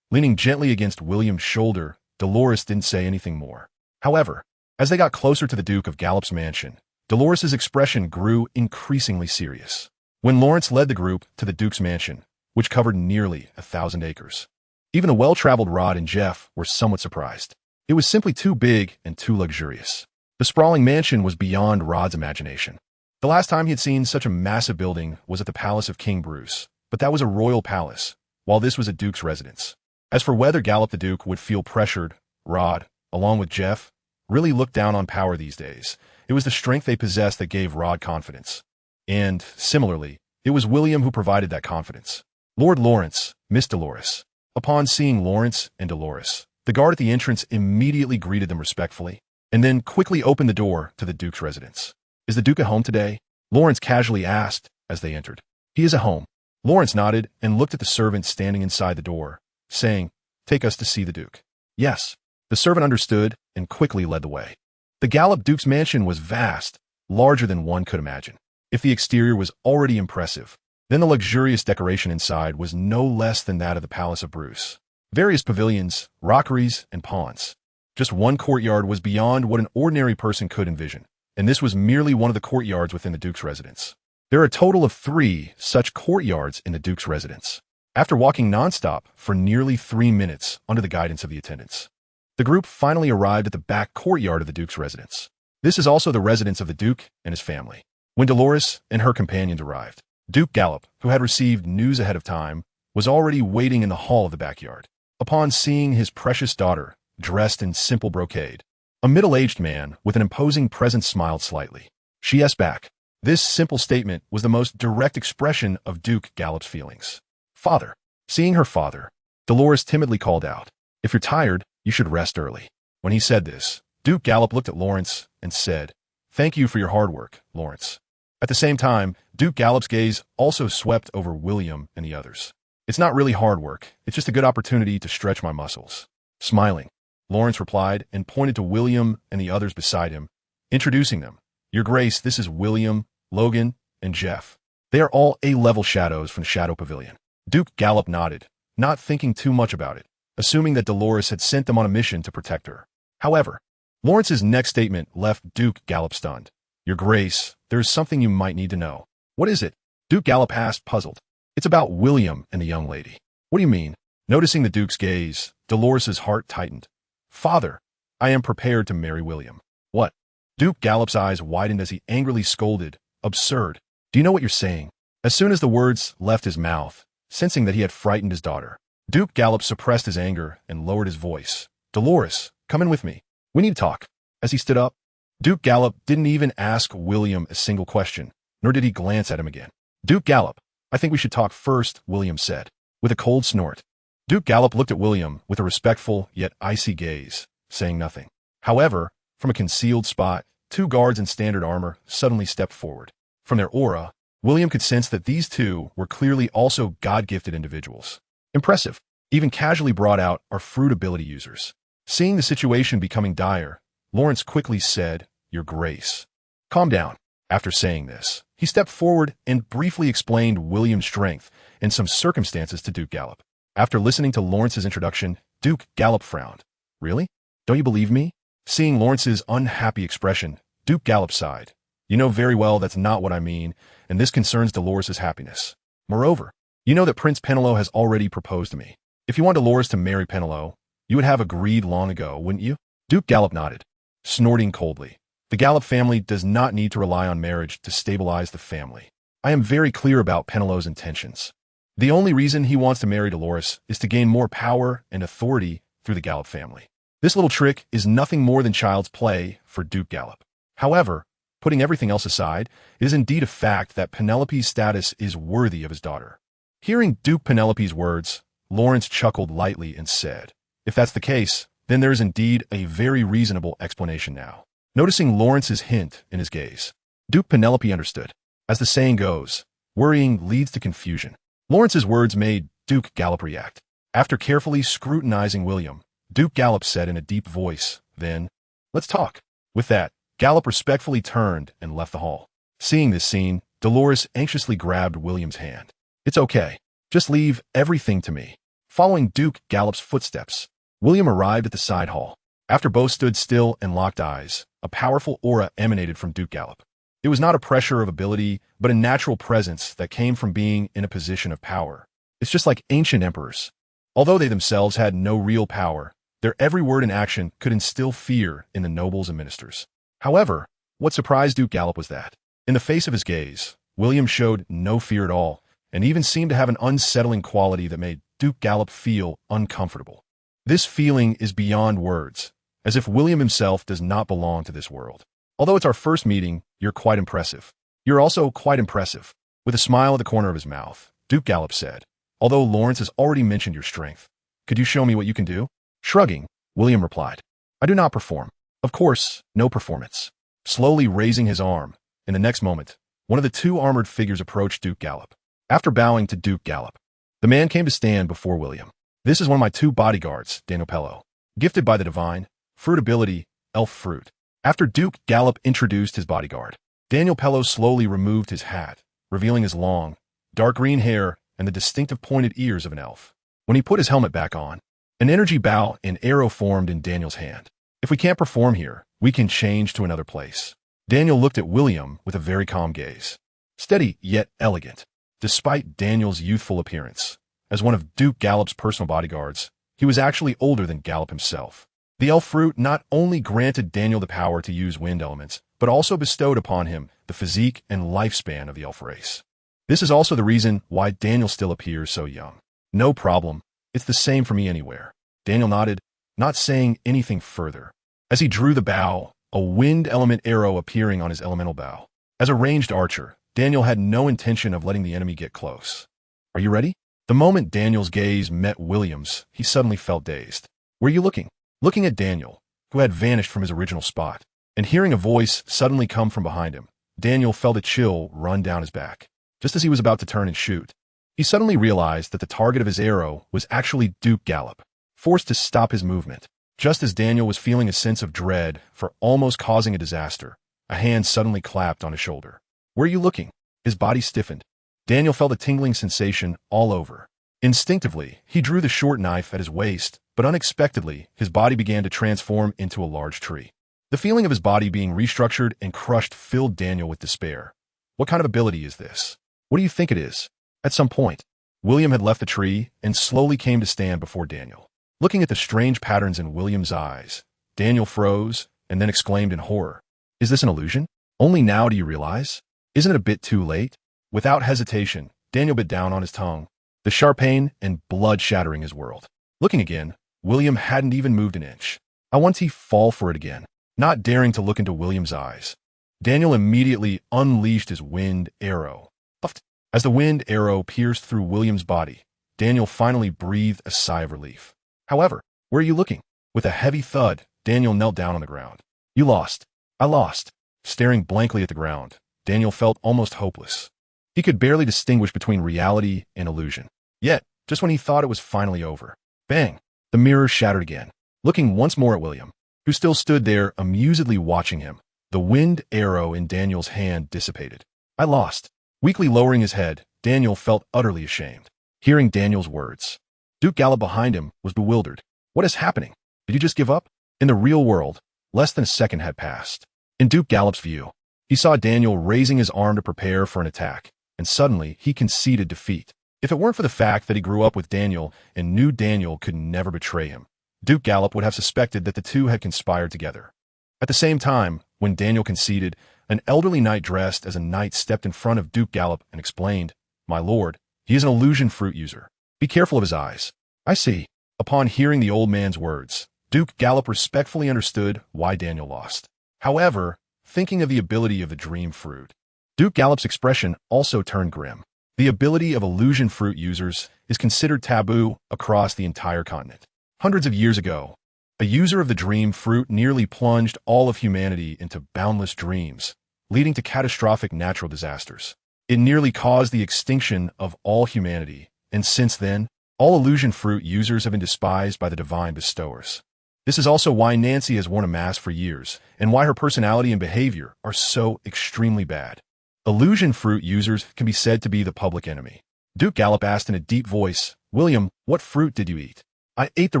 Leaning gently against William's shoulder, Dolores didn't say anything more. However, as they got closer to the Duke of Gallop's mansion, Dolores's expression grew increasingly serious. When Lawrence led the group to the Duke's mansion, which covered nearly 1,000 acres, even the well-traveled Rod and Jeff were somewhat surprised. It was simply too big and too luxurious. The sprawling mansion was beyond Rod's imagination. The last time he had seen such a massive building was at the palace of King Bruce, but that was a royal palace, while this was a duke's residence. As for whether Gallop the Duke would feel pressured, Rod, along with Jeff, really looked down on power these days. It was the strength they possessed that gave Rod confidence. And, similarly, it was William who provided that confidence. Lord Lawrence, Miss Dolores. Upon seeing Lawrence and Dolores, the guard at the entrance immediately greeted them respectfully, and then quickly opened the door to the Duke's residence. "Is the Duke at home today?" Lawrence casually asked as they entered. "He is at home." Lawrence nodded and looked at the servant standing inside the door, saying, "Take us to see the Duke." "Yes." The servant understood and quickly led the way. The Gallop Duke's mansion was vast, larger than one could imagine. If the exterior was already impressive, then the luxurious decoration inside was no less than that of the Palace of Bruce. Various pavilions, rockeries, and ponds. Just one courtyard was beyond what an ordinary person could envision, and this was merely one of the courtyards within the Duke's residence. There are a total of 3 such courtyards in the Duke's residence. After walking nonstop for nearly 3 minutes under the guidance of the attendants, the group finally arrived at the back courtyard of the Duke's residence. This is also the residence of the Duke and his family. When Dolores and her companions arrived, Duke Gallop, who had received news ahead of time, was already waiting in the hall of the backyard. Upon seeing his precious daughter, dressed in simple brocade, a middle-aged man with an imposing presence smiled slightly. She asked back. This simple statement was the most direct expression of Duke Gallop's feelings. "Father." Seeing her father, Dolores timidly called out, "If you're tired, you should rest early." When he said this, Duke Gallop looked at Lawrence and said, "Thank you for your hard work, Lawrence." At the same time, Duke Gallop's gaze also swept over William and the others. "It's not really hard work, it's just a good opportunity to stretch my muscles." Smiling, Lawrence replied and pointed to William and the others beside him, introducing them. "Your Grace, this is William, Logan, and Jeff. They are all A-level shadows from the Shadow Pavilion." Duke Gallop nodded, not thinking too much about it, assuming that Dolores had sent them on a mission to protect her. However, Lawrence's next statement left Duke Gallop stunned. "Your Grace, there is something you might need to know." "What is it?" Duke Gallop asked, puzzled. "It's about William and the young lady." "What do you mean?" Noticing the Duke's gaze, Dolores's heart tightened. "Father, I am prepared to marry William." "What?" Duke Gallop's eyes widened as he angrily scolded. "Absurd. Do you know what you're saying?" As soon as the words left his mouth, sensing that he had frightened his daughter, Duke Gallop suppressed his anger and lowered his voice. "Dolores, come in with me. We need to talk." As he stood up, Duke Gallop didn't even ask William a single question, nor did he glance at him again. "Duke Gallop, I think we should talk first," William said, with a cold snort. Duke Gallop looked at William with a respectful yet icy gaze, saying nothing. However, from a concealed spot, 2 guards in standard armor suddenly stepped forward. From their aura, William could sense that these 2 were clearly also God-gifted individuals. Impressive. Even casually brought out are fruit ability users. Seeing the situation becoming dire, Lawrence quickly said, "Your Grace." "Calm down." After saying this, he stepped forward and briefly explained William's strength and some circumstances to Duke Gallop. After listening to Lawrence's introduction, Duke Gallop frowned. "Really? Don't you believe me?" Seeing Lawrence's unhappy expression, Duke Gallop sighed. "You know very well that's not what I mean, and this concerns Dolores's happiness. Moreover, you know that Prince Penelo has already proposed to me. If you want Dolores to marry Penelo, you would have agreed long ago, wouldn't you?" Duke Gallop nodded, snorting coldly. "The Gallop family does not need to rely on marriage to stabilize the family. I am very clear about Penelo's intentions. The only reason he wants to marry Dolores is to gain more power and authority through the Gallop family. This little trick is nothing more than child's play for Duke Gallop. However, putting everything else aside, it is indeed a fact that Penelope's status is worthy of his daughter." Hearing Duke Penelope's words, Lawrence chuckled lightly and said, "If that's the case, then there is indeed a very reasonable explanation now. noticing Lawrence's hint in his gaze. Duke Penelope understood. As the saying goes, worrying leads to confusion. Lawrence's words made Duke Gallop react. After carefully scrutinizing William, Duke Gallop said in a deep voice, then, "Let's talk." With that, Gallop respectfully turned and left the hall. Seeing this scene, Dolores anxiously grabbed William's hand. "It's okay. Just leave everything to me." Following Duke Gallop's footsteps, William arrived at the side hall. After both stood still and locked eyes, a powerful aura emanated from Duke Gallop. It was not a pressure of ability, but a natural presence that came from being in a position of power. It's just like ancient emperors. Although they themselves had no real power, their every word and action could instill fear in the nobles and ministers. However, what surprised Duke Gallop was that, in the face of his gaze, William showed no fear at all, and even seemed to have an unsettling quality that made Duke Gallop feel uncomfortable. This feeling is beyond words, as if William himself does not belong to this world. "Although it's our first meeting, you're quite impressive. You're also quite impressive." With a smile at the corner of his mouth, Duke Gallop said, "Although Lawrence has already mentioned your strength, could you show me what you can do?" Shrugging, William replied, "I do not perform. Of course, no performance." Slowly raising his arm, in the next moment, one of the two armored figures approached Duke Gallop. After bowing to Duke Gallop, the man came to stand before William. "This is one of my two bodyguards, Daniel Pello, gifted by the divine fruit ability, elf fruit." After Duke Gallop introduced his bodyguard, Daniel Pello slowly removed his hat, revealing his long, dark green hair and the distinctive pointed ears of an elf. When he put his helmet back on, an energy bow and arrow formed in Daniel's hand. "If we can't perform here, we can change to another place." Daniel looked at William with a very calm gaze. Steady yet elegant. Despite Daniel's youthful appearance, as one of Duke Gallop's personal bodyguards, he was actually older than Gallop himself. The elf fruit not only granted Daniel the power to use wind elements, but also bestowed upon him the physique and lifespan of the elf race. This is also the reason why Daniel still appears so young. "No problem. It's the same for me anywhere." Daniel nodded, not saying anything further. As he drew the bow, a wind element arrow appearing on his elemental bow. As a ranged archer, Daniel had no intention of letting the enemy get close. "Are you ready?" The moment Daniel's gaze met William's, he suddenly felt dazed. "Where are you looking?" Looking at Daniel, who had vanished from his original spot, and hearing a voice suddenly come from behind him, Daniel felt a chill run down his back. Just as he was about to turn and shoot, he suddenly realized that the target of his arrow was actually Duke Gallop, forced to stop his movement. Just as Daniel was feeling a sense of dread for almost causing a disaster, a hand suddenly clapped on his shoulder. "Where are you looking?" His body stiffened. Daniel felt a tingling sensation all over. Instinctively, he drew the short knife at his waist, but unexpectedly, his body began to transform into a large tree. The feeling of his body being restructured and crushed filled Daniel with despair. What kind of ability is this? What do you think it is? At some point, William had left the tree and slowly came to stand before Daniel. Looking at the strange patterns in William's eyes, Daniel froze and then exclaimed in horror, "Is this an illusion? Only now do you realize? Isn't it a bit too late?" Without hesitation, Daniel bit down on his tongue, the sharp pain and blood shattering his world. Looking again, William hadn't even moved an inch. I want to fall for it again, not daring to look into William's eyes. Daniel immediately unleashed his wind arrow. Puffed. As the wind arrow pierced through William's body, Daniel finally breathed a sigh of relief. However, where are you looking? With a heavy thud, Daniel knelt down on the ground. "You lost." "I lost." Staring blankly at the ground, Daniel felt almost hopeless. He could barely distinguish between reality and illusion. Yet, just when he thought it was finally over, bang, the mirror shattered again. Looking once more at William, who still stood there amusedly watching him, the wind arrow in Daniel's hand dissipated. "I lost." Weakly lowering his head, Daniel felt utterly ashamed. Hearing Daniel's words, Duke Gallop behind him was bewildered. "What is happening? Did you just give up?" In the real world, less than a second had passed. In Duke Gallop's view, he saw Daniel raising his arm to prepare for an attack, and suddenly he conceded defeat. If it weren't for the fact that he grew up with Daniel and knew Daniel could never betray him, Duke Gallop would have suspected that the two had conspired together. At the same time, when Daniel conceded, an elderly knight dressed as a knight stepped in front of Duke Gallop and explained, "My lord, he is an illusion fruit user. Be careful of his eyes." "I see." Upon hearing the old man's words, Duke Gallop respectfully understood why Daniel lost. However, thinking of the ability of the dream fruit, Duke Gallop's expression also turned grim. The ability of illusion fruit users is considered taboo across the entire continent. Hundreds of years ago, A user of the dream fruit nearly plunged all of humanity into boundless dreams, leading to catastrophic natural disasters. It nearly caused the extinction of all humanity, and since then, all illusion fruit users have been despised by the divine bestowers. This is also why Nancy has worn a mask for years, and why her personality and behavior are so extremely bad. Illusion fruit users can be said to be the public enemy. Duke Gallop asked in a deep voice, "William, what fruit did you eat?" "I ate the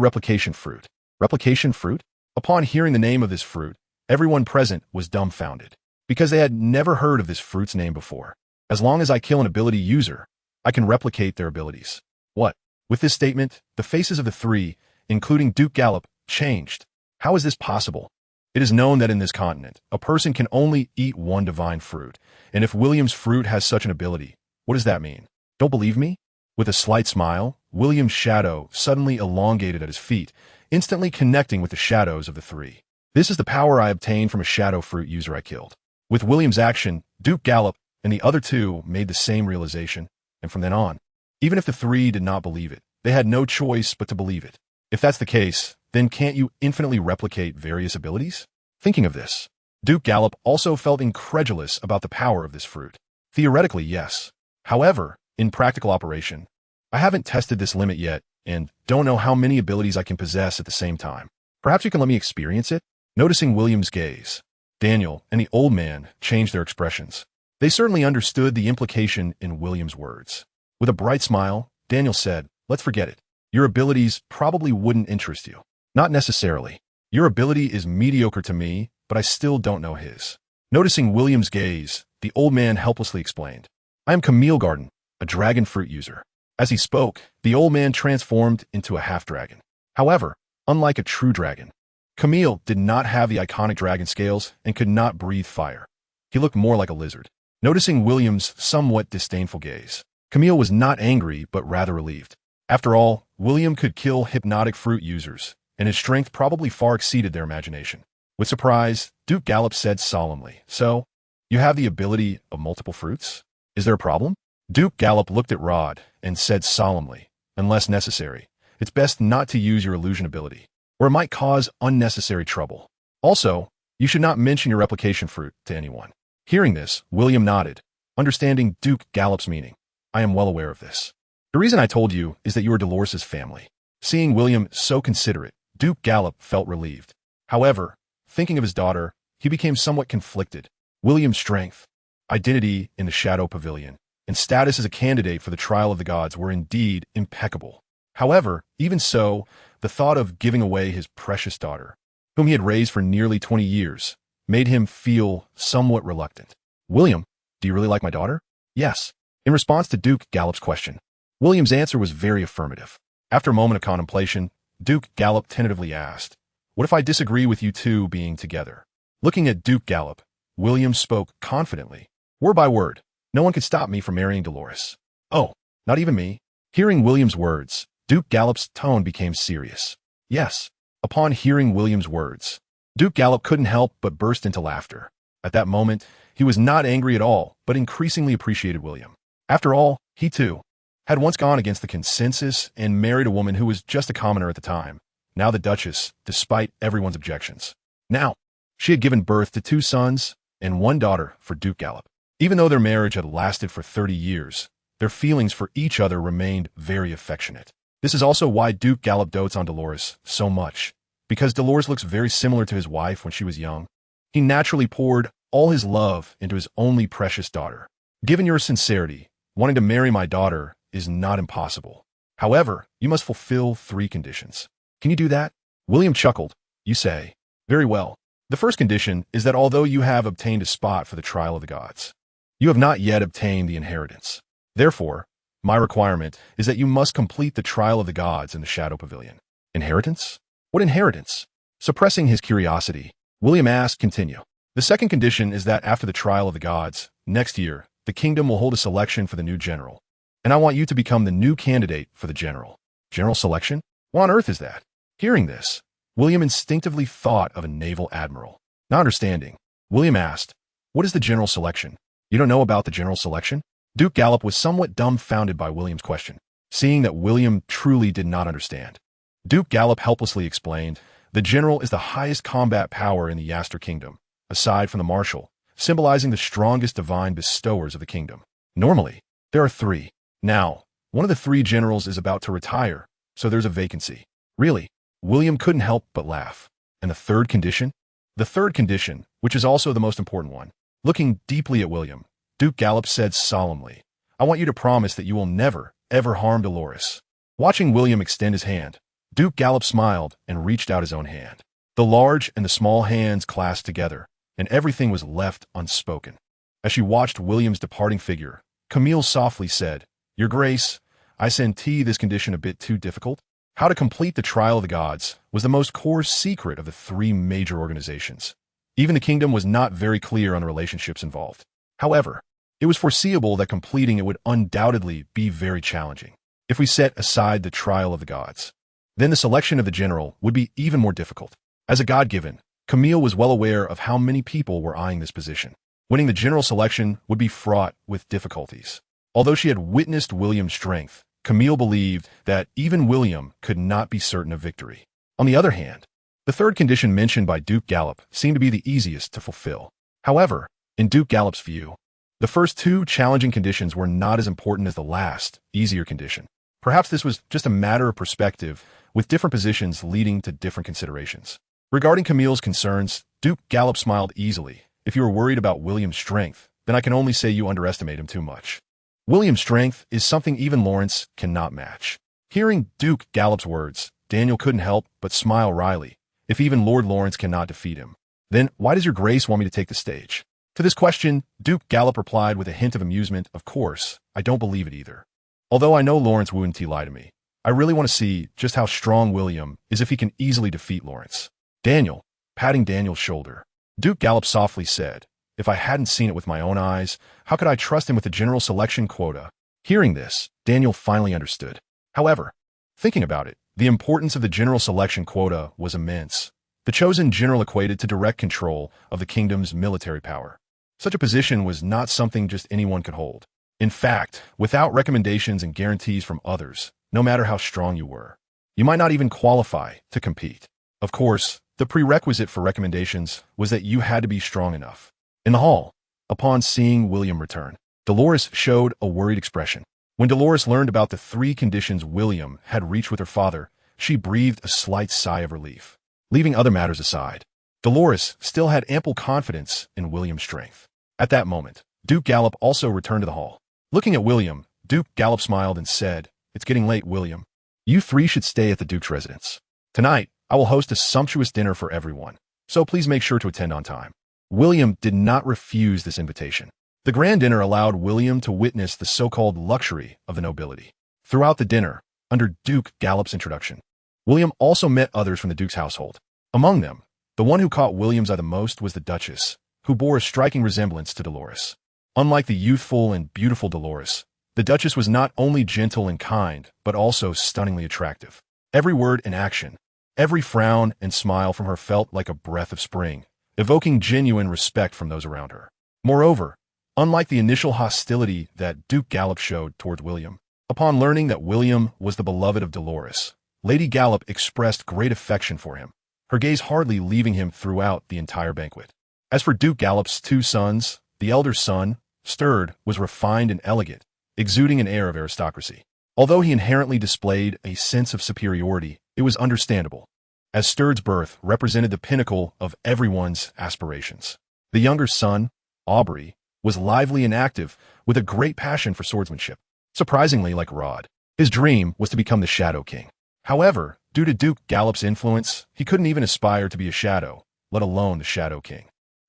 replication fruit." Replication fruit? Upon hearing the name of this fruit, everyone present was dumbfounded, because they had never heard of this fruit's name before. As long as I kill an ability user, I can replicate their abilities. What? With this statement, the faces of the three, including Duke Gallop, changed. How is this possible? It is known that in this continent, a person can only eat one divine fruit, and if William's fruit has such an ability, what does that mean? Don't believe me? With a slight smile, William's shadow suddenly elongated at his feet, instantly connecting with the shadows of the three. This is the power I obtained from a shadow fruit user I killed. With William's action, Duke Gallop and the other two made the same realization, and from then on, even if the three did not believe it, they had no choice but to believe it. If that's the case, then can't you infinitely replicate various abilities? Thinking of this, Duke Gallop also felt incredulous about the power of this fruit. Theoretically, yes. However, in practical operation, I haven't tested this limit yet and don't know how many abilities I can possess at the same time. Perhaps you can let me experience it? Noticing William's gaze, Daniel and the old man changed their expressions. They certainly understood the implication in William's words. With a bright smile, Daniel said, "Let's forget it. Your abilities probably wouldn't interest you." "Not necessarily. Your ability is mediocre to me, but I still don't know his." Noticing William's gaze, the old man helplessly explained, "I am Camille Garden, a dragon fruit user." As he spoke, the old man transformed into a half-dragon. However, unlike a true dragon, Camille did not have the iconic dragon scales and could not breathe fire. He looked more like a lizard. Noticing William's somewhat disdainful gaze, Camille was not angry but rather relieved. After all, William could kill hypnotic fruit users, and his strength probably far exceeded their imagination. With surprise, Duke Gallop said solemnly, "So, you have the ability of multiple fruits? Is there a problem?" Duke Gallop looked at Rod and said solemnly, "Unless necessary, it's best not to use your illusion ability, or it might cause unnecessary trouble. Also, you should not mention your replication fruit to anyone." Hearing this, William nodded, understanding Duke Gallop's meaning. "I am well aware of this. The reason I told you is that you are Dolores' family." Seeing William so considerate, Duke Gallop felt relieved. However, thinking of his daughter, he became somewhat conflicted. William's strength, identity in the Shadow Pavilion, and status as a candidate for the trial of the gods were indeed impeccable. However, even so, the thought of giving away his precious daughter, whom he had raised for nearly 20 years, made him feel somewhat reluctant. "William, do you really like my daughter?" "Yes." In response to Duke Gallop's question, William's answer was very affirmative. After a moment of contemplation, Duke Gallop tentatively asked, "What if I disagree with you two being together?" Looking at Duke Gallop, William spoke confidently. "Word by word, no one could stop me from marrying Dolores." "Oh, not even me?" Hearing William's words, Duke Gallop's tone became serious. "Yes." Upon hearing William's words, Duke Gallop couldn't help but burst into laughter. At that moment, he was not angry at all, but increasingly appreciated William. After all, he too had once gone against the consensus and married a woman who was just a commoner at the time, now the Duchess, despite everyone's objections. Now, she had given birth to 2 sons and 1 daughter for Duke Gallop. Even though their marriage had lasted for 30 years, their feelings for each other remained very affectionate. This is also why Duke Gallop dotes on Dolores so much, because Dolores looks very similar to his wife when she was young. He naturally poured all his love into his only precious daughter. "Given your sincerity, wanting to marry my daughter is not impossible. However, you must fulfill 3 conditions. Can you do that?" William chuckled. "You say. Very well. The first condition is that although you have obtained a spot for the trial of the gods, you have not yet obtained the inheritance. Therefore, my requirement is that you must complete the trial of the gods in the Shadow Pavilion." "Inheritance? What inheritance?" Suppressing his curiosity, William asked, "Continue." "The second condition is that after the trial of the gods, next year, the kingdom will hold a selection for the new general, and I want you to become the new candidate for the general." "General selection? What on earth is that?" Hearing this, William instinctively thought of a naval admiral. Not understanding, William asked, "What is the general selection?" "You don't know about the general selection?" Duke Gallop was somewhat dumbfounded by William's question. Seeing that William truly did not understand, Duke Gallop helplessly explained, The general is the highest combat power in the Yaster kingdom, aside from the marshal, symbolizing the strongest divine bestowers of the kingdom. Normally, there are three. Now, one of the three generals is about to retire, so there's a vacancy. Really, William couldn't help but laugh. And the third condition? The third condition, which is also the most important one. Looking deeply at William, Duke Gallop said solemnly, I want you to promise that you will never, ever harm Dolores. Watching William extend his hand, Duke Gallop smiled and reached out his own hand. The large and the small hands clasped together, and everything was left unspoken. As she watched William's departing figure, Camille softly said, Your Grace, I send this condition a bit too difficult. How to complete the trial of the gods was the most core secret of the three major organizations. Even the kingdom was not very clear on the relationships involved. However, it was foreseeable that completing it would undoubtedly be very challenging. If we set aside the trial of the gods, then the selection of the general would be even more difficult. As a god-given, Camille was well aware of how many people were eyeing this position. Winning the general selection would be fraught with difficulties. Although she had witnessed William's strength, Camille believed that even William could not be certain of victory. On the other hand, the third condition mentioned by Duke Gallop seemed to be the easiest to fulfill. However, in Duke Gallop's view, the first two challenging conditions were not as important as the last, easier condition. Perhaps this was just a matter of perspective, with different positions leading to different considerations. Regarding Camille's concerns, Duke Gallop smiled easily. If you are worried about William's strength, then I can only say you underestimate him too much. William's strength is something even Lawrence cannot match. Hearing Duke Gallop's words, Daniel couldn't help but smile wryly. If even Lord Lawrence cannot defeat him, then why does your grace want me to take the stage? To this question, Duke Gallop replied with a hint of amusement, Of course, I don't believe it either. Although I know Lawrence wouldn't lie to me, I really want to see just how strong William is if he can easily defeat Lawrence. Daniel, patting Daniel's shoulder, Duke Gallop softly said, If I hadn't seen it with my own eyes, how could I trust him with the general selection quota? Hearing this, Daniel finally understood. However, thinking about it, the importance of the general selection quota was immense. The chosen general equated to direct control of the kingdom's military power. Such a position was not something just anyone could hold. In fact, without recommendations and guarantees from others, no matter how strong you were, you might not even qualify to compete. Of course, the prerequisite for recommendations was that you had to be strong enough. In the hall, upon seeing William return, Dolores showed a worried expression. When Dolores learned about the three conditions William had reached with her father, she breathed a slight sigh of relief. Leaving other matters aside, Dolores still had ample confidence in William's strength. At that moment, Duke Gallop also returned to the hall. Looking at William, Duke Gallop smiled and said, It's getting late, William. You three should stay at the Duke's residence. Tonight, I will host a sumptuous dinner for everyone, so please make sure to attend on time. William did not refuse this invitation. The grand dinner allowed William to witness the so-called luxury of the nobility. Throughout the dinner, under Duke Gallop's introduction, William also met others from the Duke's household. Among them, the one who caught William's eye the most was the Duchess, who bore a striking resemblance to Dolores. Unlike the youthful and beautiful Dolores, the Duchess was not only gentle and kind, but also stunningly attractive. Every word and action, every frown and smile from her felt like a breath of spring, evoking genuine respect from those around her. Moreover, unlike the initial hostility that Duke Gallop showed toward William, upon learning that William was the beloved of Dolores, Lady Gallop expressed great affection for him, her gaze hardly leaving him throughout the entire banquet. As for Duke Gallop's two sons, the elder son, Sturd, was refined and elegant, exuding an air of aristocracy. Although he inherently displayed a sense of superiority, it was understandable, as Sturd's birth represented the pinnacle of everyone's aspirations. The younger son, Aubrey, was lively and active, with a great passion for swordsmanship. Surprisingly like Rod, his dream was to become the Shadow King. However, due to Duke Gallop's influence, he couldn't even aspire to be a shadow, let alone the Shadow King.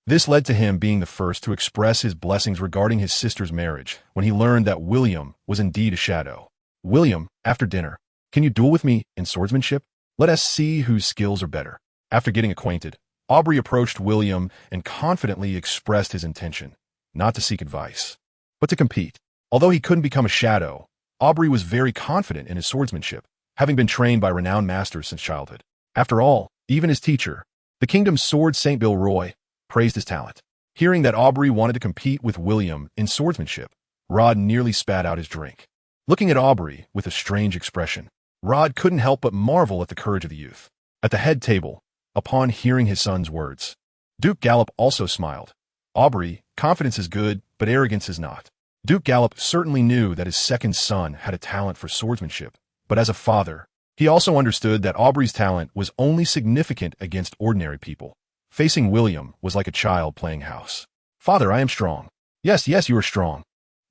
This led to him being the first to express his blessings regarding his sister's marriage when he learned that William was indeed a shadow. William, after dinner, can you duel with me in swordsmanship? Let us see whose skills are better. After getting acquainted, Aubrey approached William and confidently expressed his intention, not to seek advice, but to compete. Although he couldn't become a shadow, Aubrey was very confident in his swordsmanship, having been trained by renowned masters since childhood. After all, even his teacher, the kingdom's sword Saint Bill Roy, praised his talent. Hearing that Aubrey wanted to compete with William in swordsmanship, Rod nearly spat out his drink. Looking at Aubrey with a strange expression, Rod couldn't help but marvel at the courage of the youth. At the head table, upon hearing his son's words. Duke Gallop also smiled. Aubrey, confidence is good, but arrogance is not. Duke Gallop certainly knew that his second son had a talent for swordsmanship, but as a father, he also understood that Aubrey's talent was only significant against ordinary people. Facing William was like a child playing house. Father, I am strong. Yes, yes, you are strong.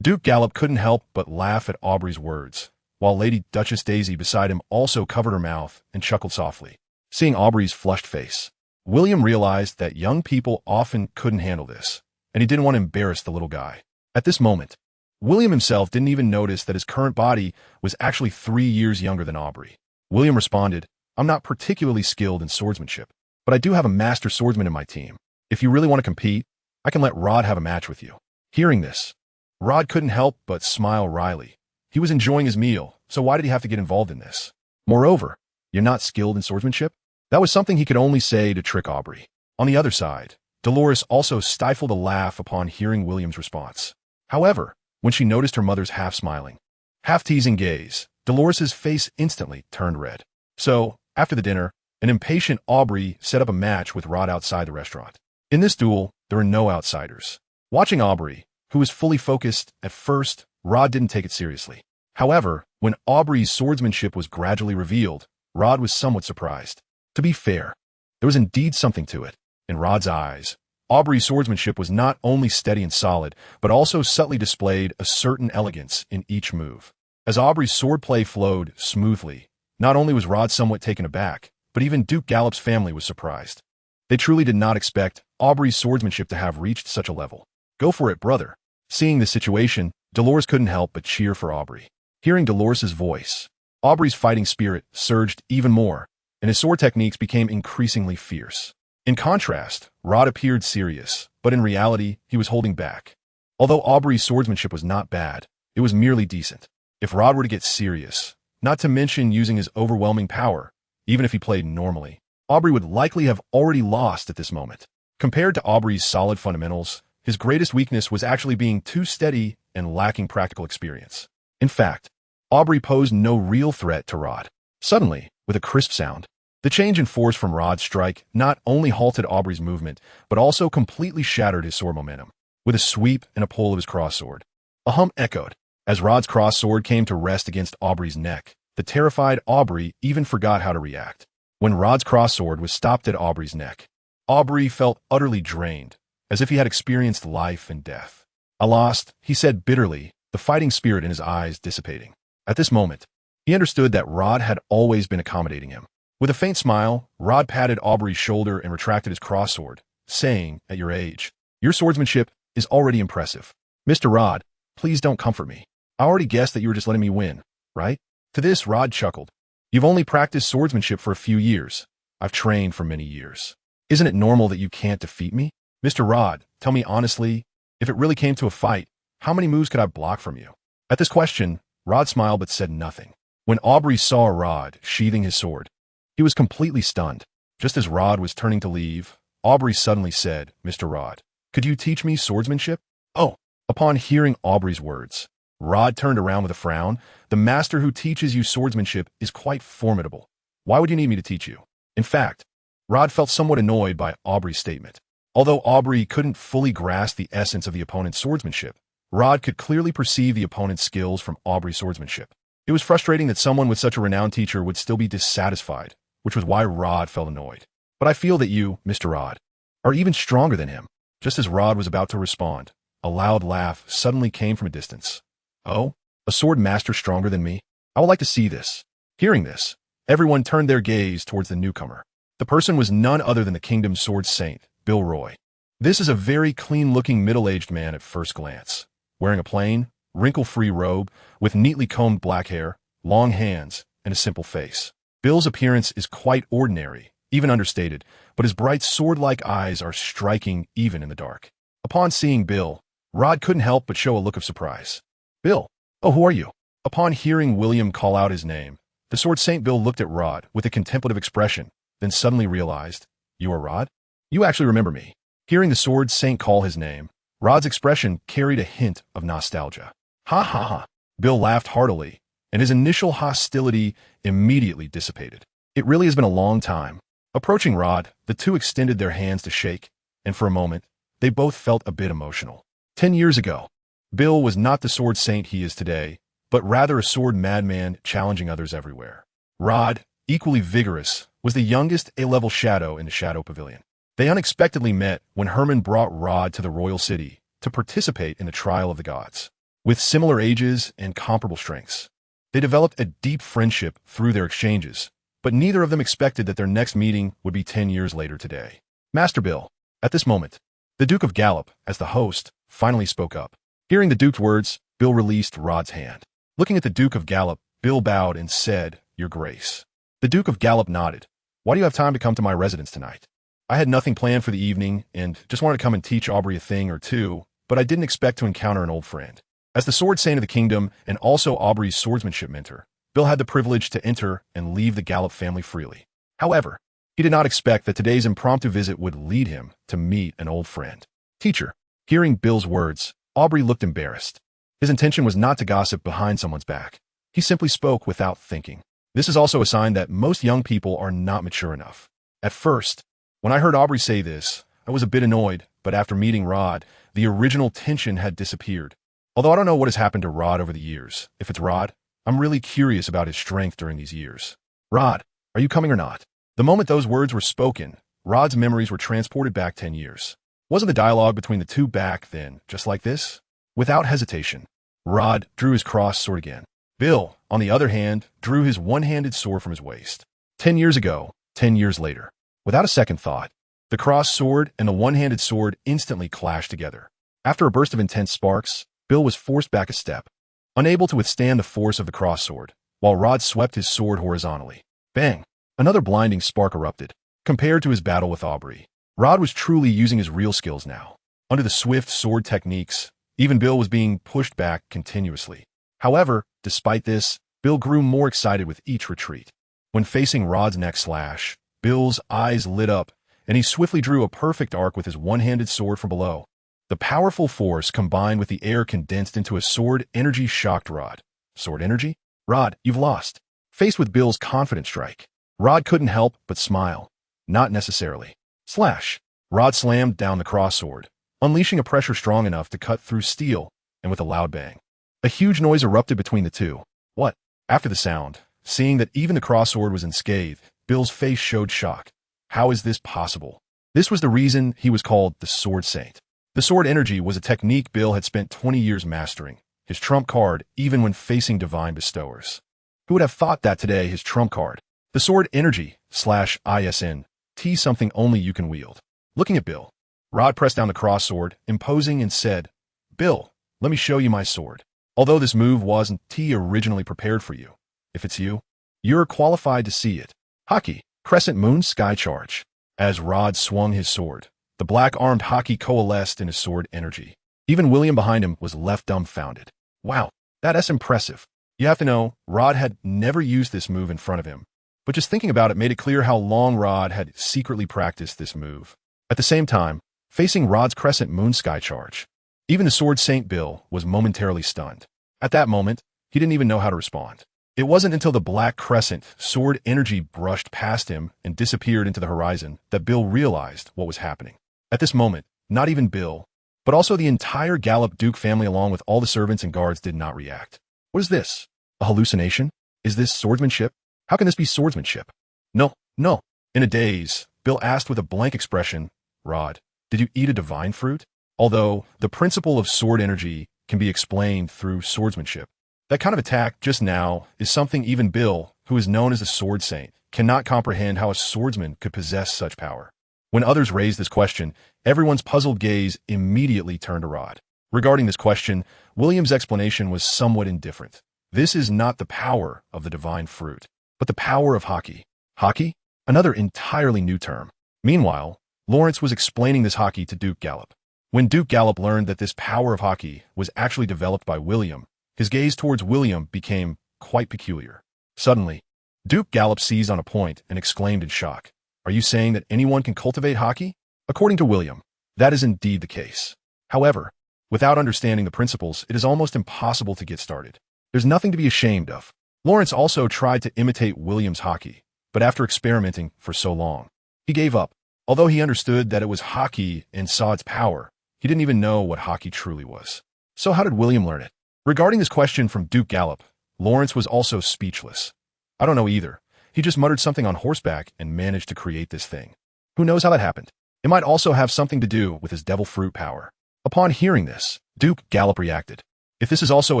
Duke Gallop couldn't help but laugh at Aubrey's words, while Lady Duchess Daisy beside him also covered her mouth and chuckled softly. Seeing Aubrey's flushed face, William realized that young people often couldn't handle this, and he didn't want to embarrass the little guy. At this moment, William himself didn't even notice that his current body was actually 3 years younger than Aubrey. William responded, I'm not particularly skilled in swordsmanship, but I do have a master swordsman in my team. If you really want to compete, I can let Rod have a match with you. Hearing this, Rod couldn't help but smile wryly. He was enjoying his meal, so why did he have to get involved in this? Moreover, you're not skilled in swordsmanship? That was something he could only say to trick Aubrey. On the other side, Dolores also stifled a laugh upon hearing William's response. However, when she noticed her mother's half-smiling, half-teasing gaze, Dolores's face instantly turned red. So, after the dinner, an impatient Aubrey set up a match with Rod outside the restaurant. In this duel, there were no outsiders. Watching Aubrey, who was fully focused at first, Rod didn't take it seriously. However, when Aubrey's swordsmanship was gradually revealed, Rod was somewhat surprised. To be fair, there was indeed something to it. In Rod's eyes, Aubrey's swordsmanship was not only steady and solid, but also subtly displayed a certain elegance in each move. As Aubrey's swordplay flowed smoothly, not only was Rod somewhat taken aback, but even Duke Gallop's family was surprised. They truly did not expect Aubrey's swordsmanship to have reached such a level. Go for it, brother. Seeing the situation, Dolores couldn't help but cheer for Aubrey. Hearing Dolores's voice, Aubrey's fighting spirit surged even more, and his sword techniques became increasingly fierce. In contrast, Rod appeared serious, but in reality, he was holding back. Although Aubrey's swordsmanship was not bad, it was merely decent. If Rod were to get serious, not to mention using his overwhelming power, even if he played normally, Aubrey would likely have already lost at this moment. Compared to Aubrey's solid fundamentals, his greatest weakness was actually being too steady and lacking practical experience. In fact, Aubrey posed no real threat to Rod. Suddenly, with a crisp sound, the change in force from Rod's strike not only halted Aubrey's movement, but also completely shattered his sword momentum. With a sweep and a pull of his cross-sword, a hum echoed. As Rod's cross-sword came to rest against Aubrey's neck, the terrified Aubrey even forgot how to react. When Rod's cross-sword was stopped at Aubrey's neck, Aubrey felt utterly drained, as if he had experienced life and death. I lost, he said bitterly, the fighting spirit in his eyes dissipating. At this moment, he understood that Rod had always been accommodating him. With a faint smile, Rod patted Aubrey's shoulder and retracted his cross-sword, saying, at your age, your swordsmanship is already impressive. Mr. Rod, please don't comfort me. I already guessed that you were just letting me win, right? To this, Rod chuckled. You've only practiced swordsmanship for a few years. I've trained for many years. Isn't it normal that you can't defeat me? Mr. Rod, tell me honestly, if it really came to a fight, how many moves could I block from you? At this question, Rod smiled but said nothing. When Aubrey saw Rod sheathing his sword, he was completely stunned. Just as Rod was turning to leave, Aubrey suddenly said, Mr. Rod, could you teach me swordsmanship? Oh, upon hearing Aubrey's words, Rod turned around with a frown. The master who teaches you swordsmanship is quite formidable. Why would you need me to teach you? In fact, Rod felt somewhat annoyed by Aubrey's statement. Although Aubrey couldn't fully grasp the essence of the opponent's swordsmanship, Rod could clearly perceive the opponent's skills from Aubrey's swordsmanship. It was frustrating that someone with such a renowned teacher would still be dissatisfied, which was why Rod felt annoyed. But I feel that you, Mr. Rod, are even stronger than him. Just as Rod was about to respond, a loud laugh suddenly came from a distance. Oh, a sword master stronger than me? I would like to see this. Hearing this, everyone turned their gaze towards the newcomer. The person was none other than the kingdom's sword saint, Bill Roy. This is a very clean-looking middle-aged man at first glance, wearing a plain, wrinkle-free robe with neatly combed black hair, long hands, and a simple face. Bill's appearance is quite ordinary, even understated, but his bright sword-like eyes are striking even in the dark. Upon seeing Bill, Rod couldn't help but show a look of surprise. Bill, oh, who are you? Upon hearing William call out his name, the sword saint Bill looked at Rod with a contemplative expression, then suddenly realized, you are Rod? You actually remember me. Hearing the sword saint call his name, Rod's expression carried a hint of nostalgia. Ha ha ha. Bill laughed heartily, and his initial hostility immediately dissipated. It really has been a long time. Approaching Rod, the two extended their hands to shake, and for a moment, they both felt a bit emotional. 10 years ago, Bill was not the sword saint he is today, but rather a sword madman challenging others everywhere. Rod, equally vigorous, was the youngest A-level shadow in the Shadow Pavilion. They unexpectedly met when Herman brought Rod to the royal city to participate in the trial of the gods. With similar ages and comparable strengths, they developed a deep friendship through their exchanges, but neither of them expected that their next meeting would be 10 years later today. Master Bill. At this moment, the Duke of Gallop, as the host, finally spoke up. Hearing the Duke's words, Bill released Rod's hand. Looking at the Duke of Gallop, Bill bowed and said, "Your Grace." The Duke of Gallop nodded. "Why do you have time to come to my residence tonight?" "I had nothing planned for the evening and just wanted to come and teach Aubrey a thing or two, but I didn't expect to encounter an old friend." As the sword saint of the kingdom and also Aubrey's swordsmanship mentor, Bill had the privilege to enter and leave the Gallop family freely. However, he did not expect that today's impromptu visit would lead him to meet an old friend. "Teacher." Hearing Bill's words, Aubrey looked embarrassed. His intention was not to gossip behind someone's back. He simply spoke without thinking. This is also a sign that most young people are not mature enough. At first, when I heard Aubrey say this, I was a bit annoyed, but after meeting Rod, the original tension had disappeared. Although I don't know what has happened to Rod over the years. If it's Rod, I'm really curious about his strength during these years. "Rod, are you coming or not?" The moment those words were spoken, Rod's memories were transported back 10 years. Wasn't the dialogue between the two back then just like this? Without hesitation, Rod drew his crossed sword again. Bill, on the other hand, drew his one-handed sword from his waist. 10 years ago, 10 years later. Without a second thought, the crossed sword and the one-handed sword instantly clashed together. After a burst of intense sparks, Bill was forced back a step, unable to withstand the force of the crossed sword, while Rod swept his sword horizontally. Bang! Another blinding spark erupted. Compared to his battle with Aubrey, Rod was truly using his real skills now. Under the swift sword techniques, even Bill was being pushed back continuously. However, despite this, Bill grew more excited with each retreat. When facing Rod's next slash, Bill's eyes lit up, and he swiftly drew a perfect arc with his one-handed sword from below. The powerful force combined with the air condensed into a sword energy shocked Rod. Sword energy? "Rod, you've lost." Faced with Bill's confident strike, Rod couldn't help but smile. Not necessarily. Slash. Rod slammed down the cross sword, unleashing a pressure strong enough to cut through steel, and with a loud bang. A huge noise erupted between the two. "What?" After the sound, seeing that even the cross sword was unscathed, Bill's face showed shock. How is this possible? This was the reason he was called the Sword Saint. The sword energy was a technique Bill had spent 20 years mastering, his trump card even when facing divine bestowers. Who would have thought that today his trump card? The sword energy /ISN, T something only you can wield. Looking at Bill, Rod pressed down the cross sword, imposing and said, "Bill, let me show you my sword." Although this move wasn't originally prepared for you, if it's you, you're qualified to see it. Hockey, Crescent Moon Sky Charge. As Rod swung his sword, the black-armed Hockey coalesced in his sword energy. Even William behind him was left dumbfounded. Wow, that's impressive. You have to know, Rod had never used this move in front of him. But just thinking about it made it clear how long Rod had secretly practiced this move. At the same time, facing Rod's Crescent Moon Sky Charge, even the Sword Saint Bill was momentarily stunned. At that moment, he didn't even know how to respond. It wasn't until the black crescent sword energy brushed past him and disappeared into the horizon that Bill realized what was happening. At this moment, not even Bill, but also the entire Gallop Duke family along with all the servants and guards did not react. What is this? A hallucination? Is this swordsmanship? How can this be swordsmanship? No, no. In a daze, Bill asked with a blank expression, "Rod, did you eat a divine fruit?" Although the principle of sword energy can be explained through swordsmanship, that kind of attack just now is something even Bill, who is known as the Sword Saint, cannot comprehend how a swordsman could possess such power. When others raised this question, everyone's puzzled gaze immediately turned to Rod. Regarding this question, William's explanation was somewhat indifferent. This is not the power of the divine fruit, but the power of hockey. Hockey? Another entirely new term. Meanwhile, Lawrence was explaining this hockey to Duke Gallop. When Duke Gallop learned that this power of hockey was actually developed by William, his gaze towards William became quite peculiar. Suddenly, Duke Gallop seized on a point and exclaimed in shock, "Are you saying that anyone can cultivate hockey?" According to William, that is indeed the case. However, without understanding the principles, it is almost impossible to get started. There's nothing to be ashamed of. Lawrence also tried to imitate William's hockey, but after experimenting for so long, He gave up. Although he understood that it was hockey and saw its power, he didn't even know what hockey truly was. So how did William learn it? Regarding this question from Duke Gallop, Lawrence was also speechless. I don't know either. He just muttered something on horseback and managed to create this thing. Who knows how that happened? It might also have something to do with his devil fruit power. Upon hearing this, Duke Gallop reacted. If this is also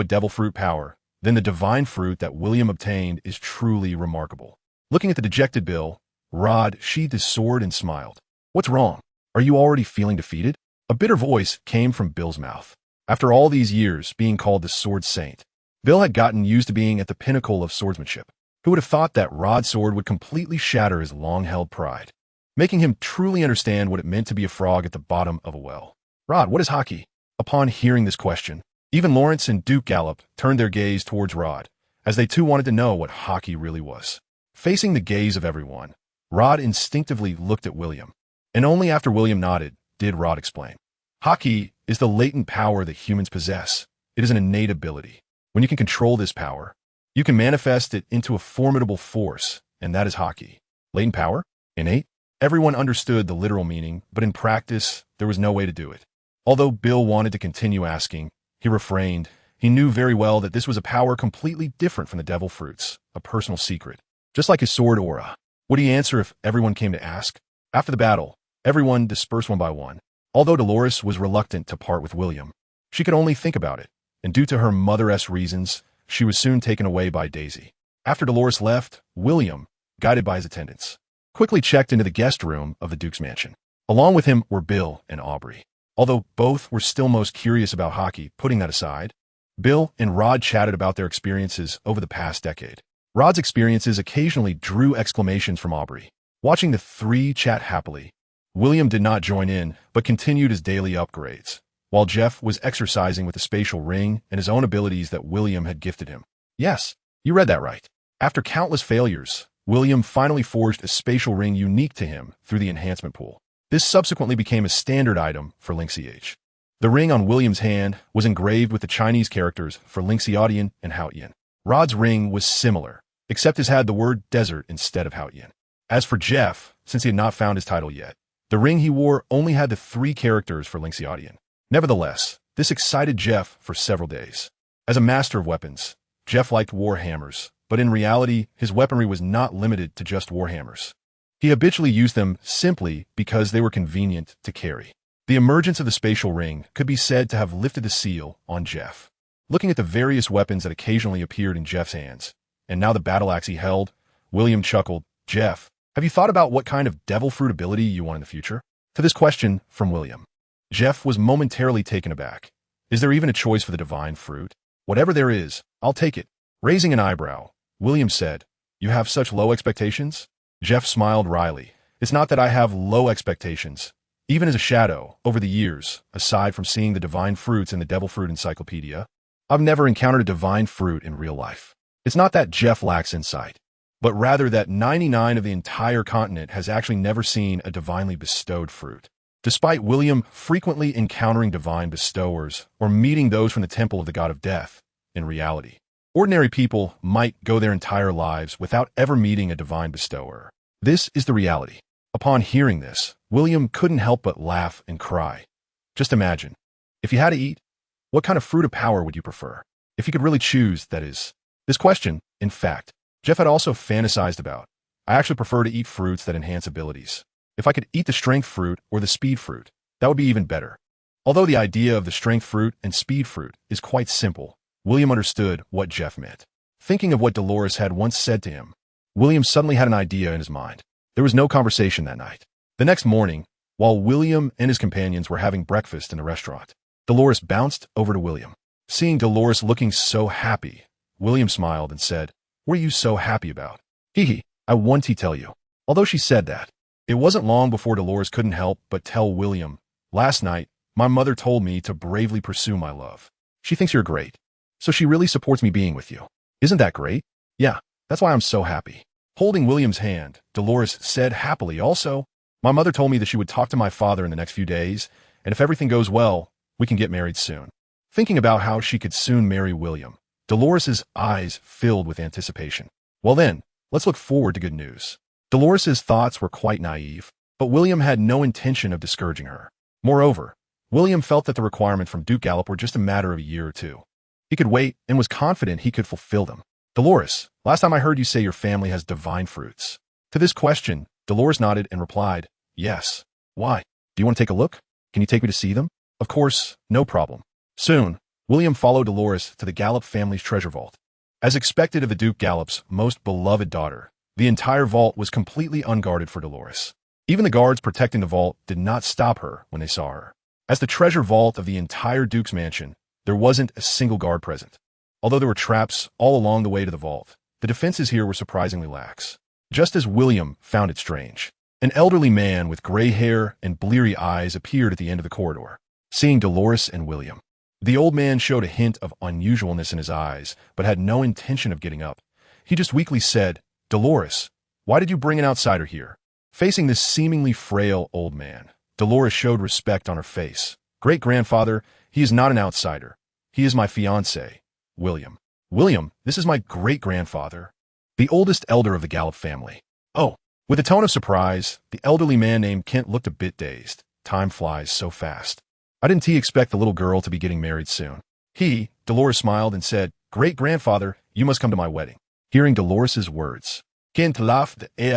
a devil fruit power, then the divine fruit that William obtained is truly remarkable. Looking at the dejected Bill, Rod sheathed his sword and smiled. What's wrong? Are you already feeling defeated? A bitter voice came from Bill's mouth. After all these years being called the Sword Saint, Bill had gotten used to being at the pinnacle of swordsmanship. Who would have thought that Rod's sword would completely shatter his long-held pride, making him truly understand what it meant to be a frog at the bottom of a well? Rod, what is hockey? Upon hearing this question, even Lawrence and Duke Gallop turned their gaze towards Rod, as they too wanted to know what hockey really was. Facing the gaze of everyone, Rod instinctively looked at William, and only after William nodded did Rod explain. Hockey is the latent power that humans possess. It is an innate ability. When you can control this power, you can manifest it into a formidable force, and that is hockey. Latent power? Innate? Everyone understood the literal meaning, but in practice, there was no way to do it. Although Bill wanted to continue asking, he refrained. He knew very well that this was a power completely different from the devil fruits, a personal secret. Just like his sword aura. Would he answer if everyone came to ask? After the battle, everyone dispersed one by one. Although Dolores was reluctant to part with William, she could only think about it, and due to her mother-esque reasons, she was soon taken away by Daisy. After Dolores left, William, guided by his attendants, quickly checked into the guest room of the Duke's mansion. Along with him were Bill and Aubrey. Although both were still most curious about hockey, putting that aside, Bill and Rod chatted about their experiences over the past decade. Rod's experiences occasionally drew exclamations from Aubrey. Watching the three chat happily, William did not join in, but continued his daily upgrades, while Jeff was exercising with the spatial ring and his own abilities that William had gifted him. Yes, you read that right. After countless failures, William finally forged a spatial ring unique to him through the enhancement pool. This subsequently became a standard item for Lynx. The ring on William's hand was engraved with the Chinese characters for Lynx and Haotian. Rod's ring was similar, except it had the word desert instead of Haotian. As for Jeff, since he had not found his title yet, the ring he wore only had the 3 characters for Lynx. Nevertheless, this excited Jeff for several days. As a master of weapons, Jeff liked war hammers, but in reality, his weaponry was not limited to just war hammers. He habitually used them simply because they were convenient to carry. The emergence of the spatial ring could be said to have lifted the seal on Jeff. Looking at the various weapons that occasionally appeared in Jeff's hands, and now the battle axe he held, William chuckled. Jeff, have you thought about what kind of devil fruit ability you want in the future? To this question from William, Jeff was momentarily taken aback. Is there even a choice for the divine fruit? Whatever there is, I'll take it. Raising an eyebrow, William said, You have such low expectations? Jeff smiled wryly. It's not that I have low expectations. Even as a shadow, over the years, aside from seeing the divine fruits in the Devil Fruit Encyclopedia, I've never encountered a divine fruit in real life. It's not that Jeff lacks insight, but rather that 99 of the entire continent has actually never seen a divinely bestowed fruit. Despite William frequently encountering divine bestowers or meeting those from the temple of the god of death, in reality, ordinary people might go their entire lives without ever meeting a divine bestower. This is the reality. Upon hearing this, William couldn't help but laugh and cry. Just imagine, if you had to eat, what kind of fruit of power would you prefer? If you could really choose, that is. This question, in fact, Jeff had also fantasized about. I actually prefer to eat fruits that enhance abilities. If I could eat the strength fruit or the speed fruit, that would be even better. Although the idea of the strength fruit and speed fruit is quite simple, William understood what Jeff meant. Thinking of what Dolores had once said to him, William suddenly had an idea in his mind. There was no conversation that night. The next morning, while William and his companions were having breakfast in the restaurant, Dolores bounced over to William. Seeing Dolores looking so happy, William smiled and said, What are you so happy about? Hee, I want to tell you. Although she said that, it wasn't long before Dolores couldn't help but tell William, Last night, my mother told me to bravely pursue my love. She thinks you're great. So she really supports me being with you. Isn't that great? Yeah, that's why I'm so happy. Holding William's hand, Dolores said happily also, My mother told me that she would talk to my father in the next few days, and if everything goes well, we can get married soon. Thinking about how she could soon marry William, Dolores's eyes filled with anticipation. Well then, let's look forward to good news. Dolores's thoughts were quite naive, but William had no intention of discouraging her. Moreover, William felt that the requirements from Duke Gallop were just a matter of a year or two. He could wait and was confident he could fulfill them. Dolores, last time I heard you say your family has divine fruits. To this question, Dolores nodded and replied, yes. Why? Do you want to take a look? Can you take me to see them? Of course, no problem. Soon, William followed Dolores to the Gallop family's treasure vault. As expected of the Duke Gallop's most beloved daughter, the entire vault was completely unguarded for Dolores. Even the guards protecting the vault did not stop her when they saw her. As the treasure vault of the entire Duke's mansion, there wasn't a single guard present. Although there were traps all along the way to the vault, the defenses here were surprisingly lax. Just as William found it strange, an elderly man with gray hair and bleary eyes appeared at the end of the corridor. Seeing Dolores and William, the old man showed a hint of unusualness in his eyes, but had no intention of getting up. He just weakly said, Dolores, why did you bring an outsider here? Facing this seemingly frail old man, Dolores showed respect on her face. Great-grandfather, he is not an outsider. He is my fiancé, William. William, this is my great-grandfather, the oldest elder of the Gallop family. Oh, with a tone of surprise, the elderly man named Kent looked a bit dazed. Time flies so fast. I didn't expect the little girl to be getting married soon. Dolores smiled and said, Great-grandfather, you must come to my wedding. Hearing Dolores's words, Kent laughed e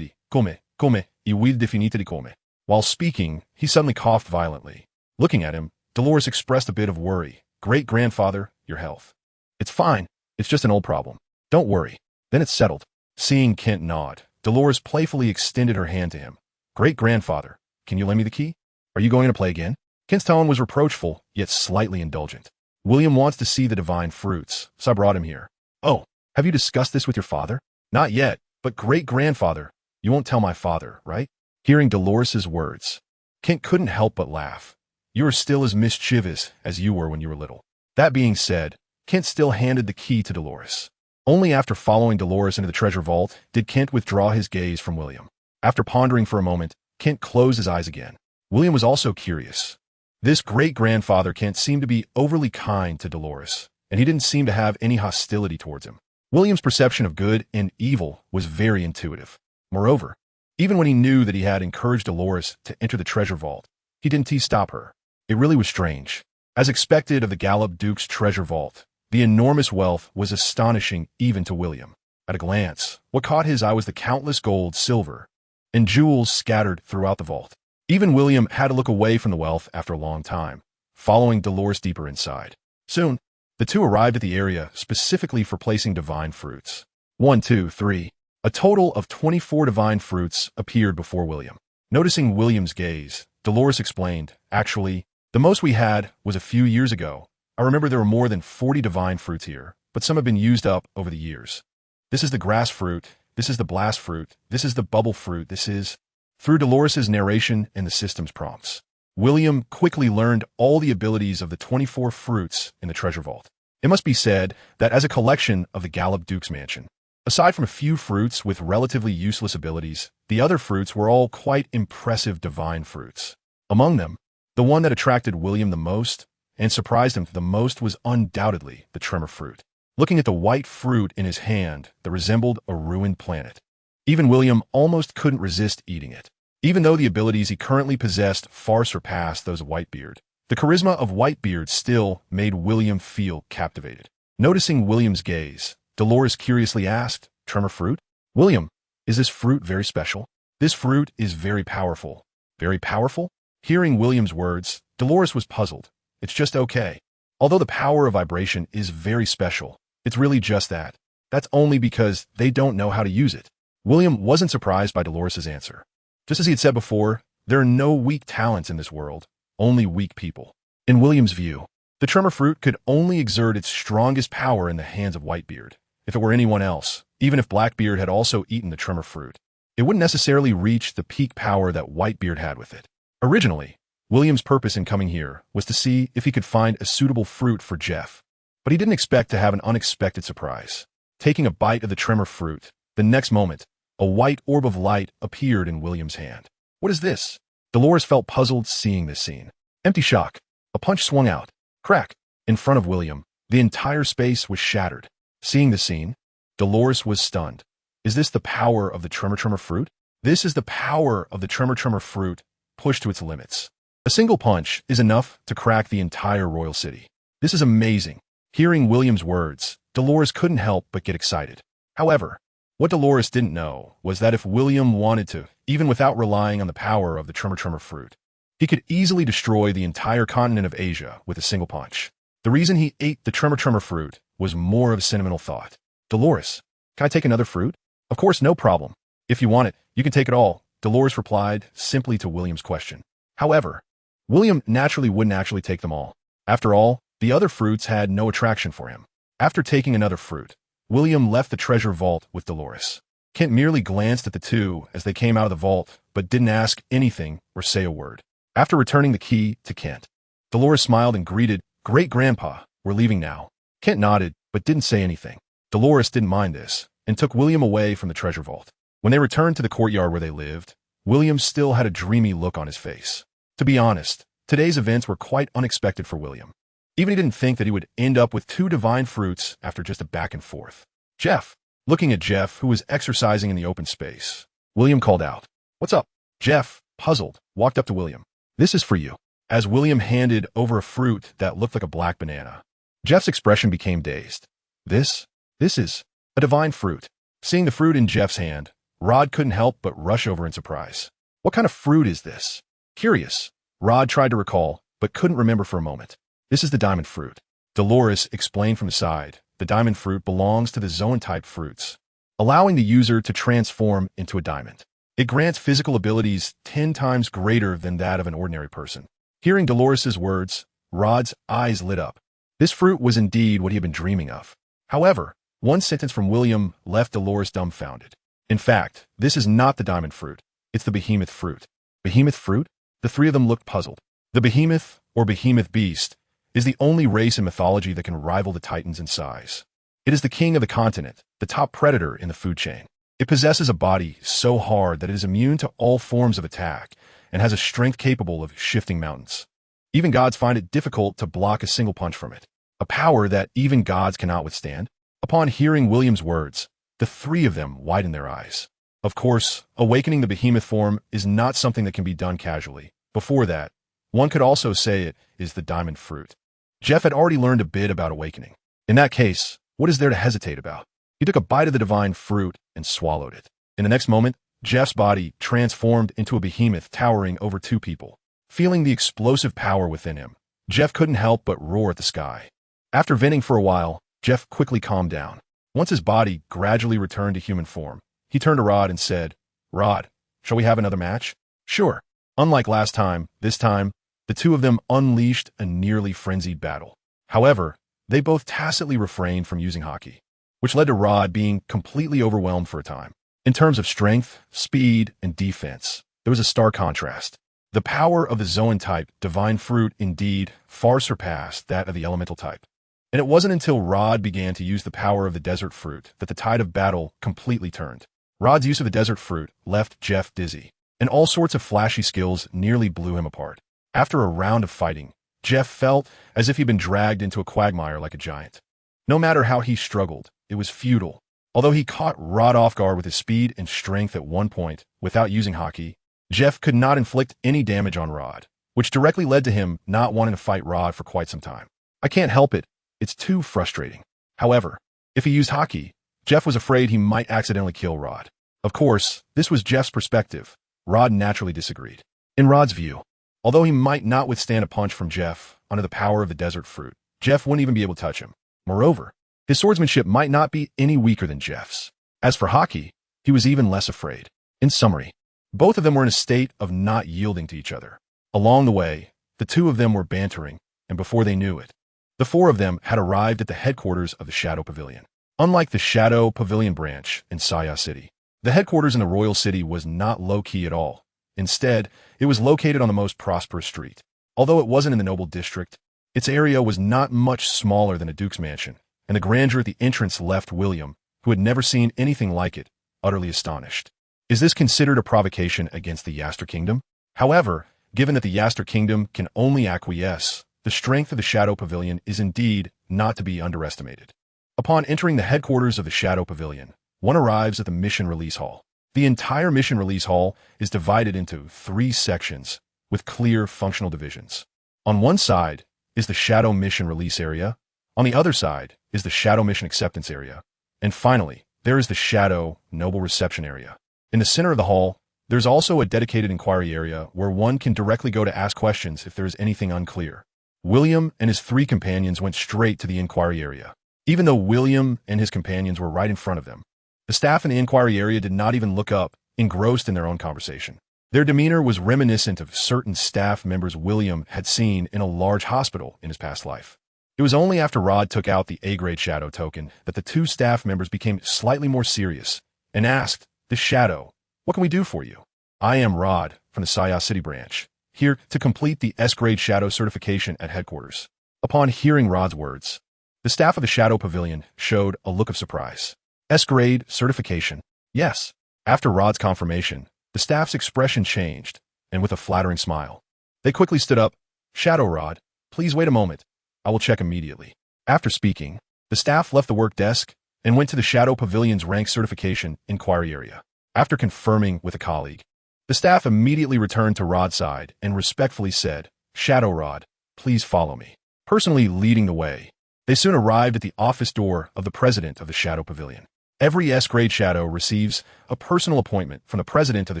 come, y will definitely come. While speaking, he suddenly coughed violently. Looking at him, Dolores expressed a bit of worry. Great-grandfather, your health. It's fine. It's just an old problem. Don't worry. Then it's settled. Seeing Kent nod, Dolores playfully extended her hand to him. Great-grandfather, can you lend me the key? Are you going to play again? Kent's tone was reproachful, yet slightly indulgent. William wants to see the divine fruits, so I brought him here. Oh, have you discussed this with your father? Not yet, but great-grandfather, you won't tell my father, right? Hearing Dolores's words, Kent couldn't help but laugh. You are still as mischievous as you were when you were little. That being said, Kent still handed the key to Dolores. Only after following Dolores into the treasure vault did Kent withdraw his gaze from William. After pondering for a moment, Kent closed his eyes again. William was also curious. This great-grandfather Kent seemed to be overly kind to Dolores, and he didn't seem to have any hostility towards him. William's perception of good and evil was very intuitive. Moreover, even when he knew that he had encouraged Dolores to enter the treasure vault, he didn't stop her. It really was strange. As expected of the Gallop Duke's treasure vault, the enormous wealth was astonishing even to William. At a glance, what caught his eye was the countless gold, silver, and jewels scattered throughout the vault. Even William had to look away from the wealth after a long time, following Dolores deeper inside. Soon, the two arrived at the area specifically for placing divine fruits. 1, 2, 3. A total of 24 divine fruits appeared before William. Noticing William's gaze, Dolores explained, actually, the most we had was a few years ago. I remember there were more than 40 divine fruits here, but some have been used up over the years. This is the grass fruit, this is the blast fruit, this is the bubble fruit, this is... Through Dolores's narration and the system's prompts, William quickly learned all the abilities of the 24 fruits in the treasure vault. It must be said that as a collection of the Gallop Duke's mansion, aside from a few fruits with relatively useless abilities, the other fruits were all quite impressive divine fruits. Among them, the one that attracted William the most and surprised him the most was undoubtedly the tremor fruit. Looking at the white fruit in his hand that resembled a ruined planet, even William almost couldn't resist eating it. Even though the abilities he currently possessed far surpassed those of Whitebeard, the charisma of Whitebeard still made William feel captivated. Noticing William's gaze, Dolores curiously asked, Tremor fruit? William, is this fruit very special? This fruit is very powerful. Very powerful? Hearing William's words, Dolores was puzzled. It's just okay. Although the power of vibration is very special, it's really just that. That's only because they don't know how to use it. William wasn't surprised by Dolores's answer. Just as he had said before, there are no weak talents in this world, only weak people. In William's view, the tremor fruit could only exert its strongest power in the hands of Whitebeard. If it were anyone else, even if Blackbeard had also eaten the tremor fruit, it wouldn't necessarily reach the peak power that Whitebeard had with it. Originally, William's purpose in coming here was to see if he could find a suitable fruit for Jeff, but he didn't expect to have an unexpected surprise. Taking a bite of the tremor fruit, the next moment, a white orb of light appeared in William's hand. What is this? Dolores felt puzzled seeing this scene. Empty shock. A punch swung out. Crack. In front of William, the entire space was shattered. Seeing the scene, Dolores was stunned. Is this the power of the tremor fruit? This is the power of the tremor fruit pushed to its limits. A single punch is enough to crack the entire royal city. This is amazing. Hearing William's words, Dolores couldn't help but get excited. However, what Dolores didn't know was that if William wanted to, even without relying on the power of the tremor fruit, he could easily destroy the entire continent of Asia with a single punch. The reason he ate the tremor fruit was more of a sentimental thought. Dolores, can I take another fruit? Of course, no problem. If you want it, you can take it all, Dolores replied simply to William's question. However, William naturally wouldn't actually take them all. After all, the other fruits had no attraction for him. After taking another fruit, William left the treasure vault with Dolores. Kent merely glanced at the two as they came out of the vault, but didn't ask anything or say a word. After returning the key to Kent, Dolores smiled and greeted, "Great-grandpa, we're leaving now." Kent nodded, but didn't say anything. Dolores didn't mind this, and took William away from the treasure vault. When they returned to the courtyard where they lived, William still had a dreamy look on his face. To be honest, today's events were quite unexpected for William. Even he didn't think that he would end up with 2 divine fruits after just a back and forth. Jeff. Looking at Jeff, who was exercising in the open space, William called out, "What's up?" Jeff, puzzled, walked up to William. "This is for you." As William handed over a fruit that looked like a black banana, Jeff's expression became dazed. This is a divine fruit." Seeing the fruit in Jeff's hand, Rod couldn't help but rush over in surprise. "What kind of fruit is this?" Curious, Rod tried to recall, but couldn't remember for a moment. "This is the diamond fruit." Dolores explained from the side. The diamond fruit belongs to the zoan-type fruits, allowing the user to transform into a diamond. It grants physical abilities 10 times greater than that of an ordinary person. Hearing Dolores's words, Rod's eyes lit up. This fruit was indeed what he had been dreaming of. However, one sentence from William left Dolores dumbfounded. In fact, this is not the diamond fruit. It's the behemoth fruit. Behemoth fruit? The three of them looked puzzled. The behemoth, or behemoth beast, is the only race in mythology that can rival the Titans in size. It is the king of the continent, the top predator in the food chain. It possesses a body so hard that it is immune to all forms of attack and has a strength capable of shifting mountains. Even gods find it difficult to block a single punch from it, a power that even gods cannot withstand. Upon hearing William's words, the three of them widened their eyes. Of course, awakening the behemoth form is not something that can be done casually. Before that, one could also say it is the diamond fruit. Jeff had already learned a bit about awakening. In that case, what is there to hesitate about? He took a bite of the divine fruit and swallowed it. In the next moment, Jeff's body transformed into a behemoth towering over 2 people. Feeling the explosive power within him, Jeff couldn't help but roar at the sky. After venting for a while, Jeff quickly calmed down. Once his body gradually returned to human form, he turned to Rod and said, "Rod, shall we have another match?" "Sure." Unlike last time, this time, the two of them unleashed a nearly frenzied battle. However, they both tacitly refrained from using hockey, which led to Rod being completely overwhelmed for a time. In terms of strength, speed, and defense, there was a stark contrast. The power of the Zoan-type divine fruit indeed far surpassed that of the elemental type. And it wasn't until Rod began to use the power of the desert fruit that the tide of battle completely turned. Rod's use of the desert fruit left Jeff dizzy, and all sorts of flashy skills nearly blew him apart. After a round of fighting, Jeff felt as if he'd been dragged into a quagmire like a giant. No matter how he struggled, it was futile. Although he caught Rod off guard with his speed and strength at one point without using hockey, Jeff could not inflict any damage on Rod, which directly led to him not wanting to fight Rod for quite some time. "I can't help it. It's too frustrating." However, if he used hockey, Jeff was afraid he might accidentally kill Rod. Of course, this was Jeff's perspective. Rod naturally disagreed. In Rod's view, although he might not withstand a punch from Jeff under the power of the desert fruit, Jeff wouldn't even be able to touch him. Moreover, his swordsmanship might not be any weaker than Jeff's. As for hockey, he was even less afraid. In summary, both of them were in a state of not yielding to each other. Along the way, the two of them were bantering, and before they knew it, the 4 of them had arrived at the headquarters of the Shadow Pavilion. Unlike the Shadow Pavilion branch in Saya City, the headquarters in the royal city was not low-key at all. Instead, it was located on the most prosperous street. Although it wasn't in the noble district, its area was not much smaller than a duke's mansion, and the grandeur at the entrance left William, who had never seen anything like it, utterly astonished. Is this considered a provocation against the Yaster Kingdom? However, given that the Yaster Kingdom can only acquiesce, the strength of the Shadow Pavilion is indeed not to be underestimated. Upon entering the headquarters of the Shadow Pavilion, one arrives at the mission release hall. The entire mission release hall is divided into 3 sections with clear functional divisions. On one side is the Shadow Mission Release Area. On the other side is the Shadow Mission Acceptance Area. And finally, there is the Shadow Noble Reception Area. In the center of the hall, there's also a dedicated inquiry area where one can directly go to ask questions if there is anything unclear. William and his 3 companions went straight to the inquiry area, even though William and his companions were right in front of them. The staff in the inquiry area did not even look up, engrossed in their own conversation. Their demeanor was reminiscent of certain staff members William had seen in a large hospital in his past life. It was only after Rod took out the A-grade shadow token that the 2 staff members became slightly more serious and asked, "This shadow, what can we do for you?" "I am Rod from the Saya City branch, here to complete the S-grade shadow certification at headquarters." Upon hearing Rod's words, the staff of the Shadow Pavilion showed a look of surprise. S-grade certification? Yes. After Rod's confirmation, the staff's expression changed, and with a flattering smile, they quickly stood up. "Shadow Rod, please wait a moment. I will check immediately." After speaking, the staff left the work desk and went to the Shadow Pavilion's rank certification inquiry area. After confirming with a colleague, the staff immediately returned to Rod's side and respectfully said, "Shadow Rod, please follow me." Personally leading the way, they soon arrived at the office door of the president of the Shadow Pavilion. Every S-grade shadow receives a personal appointment from the president of the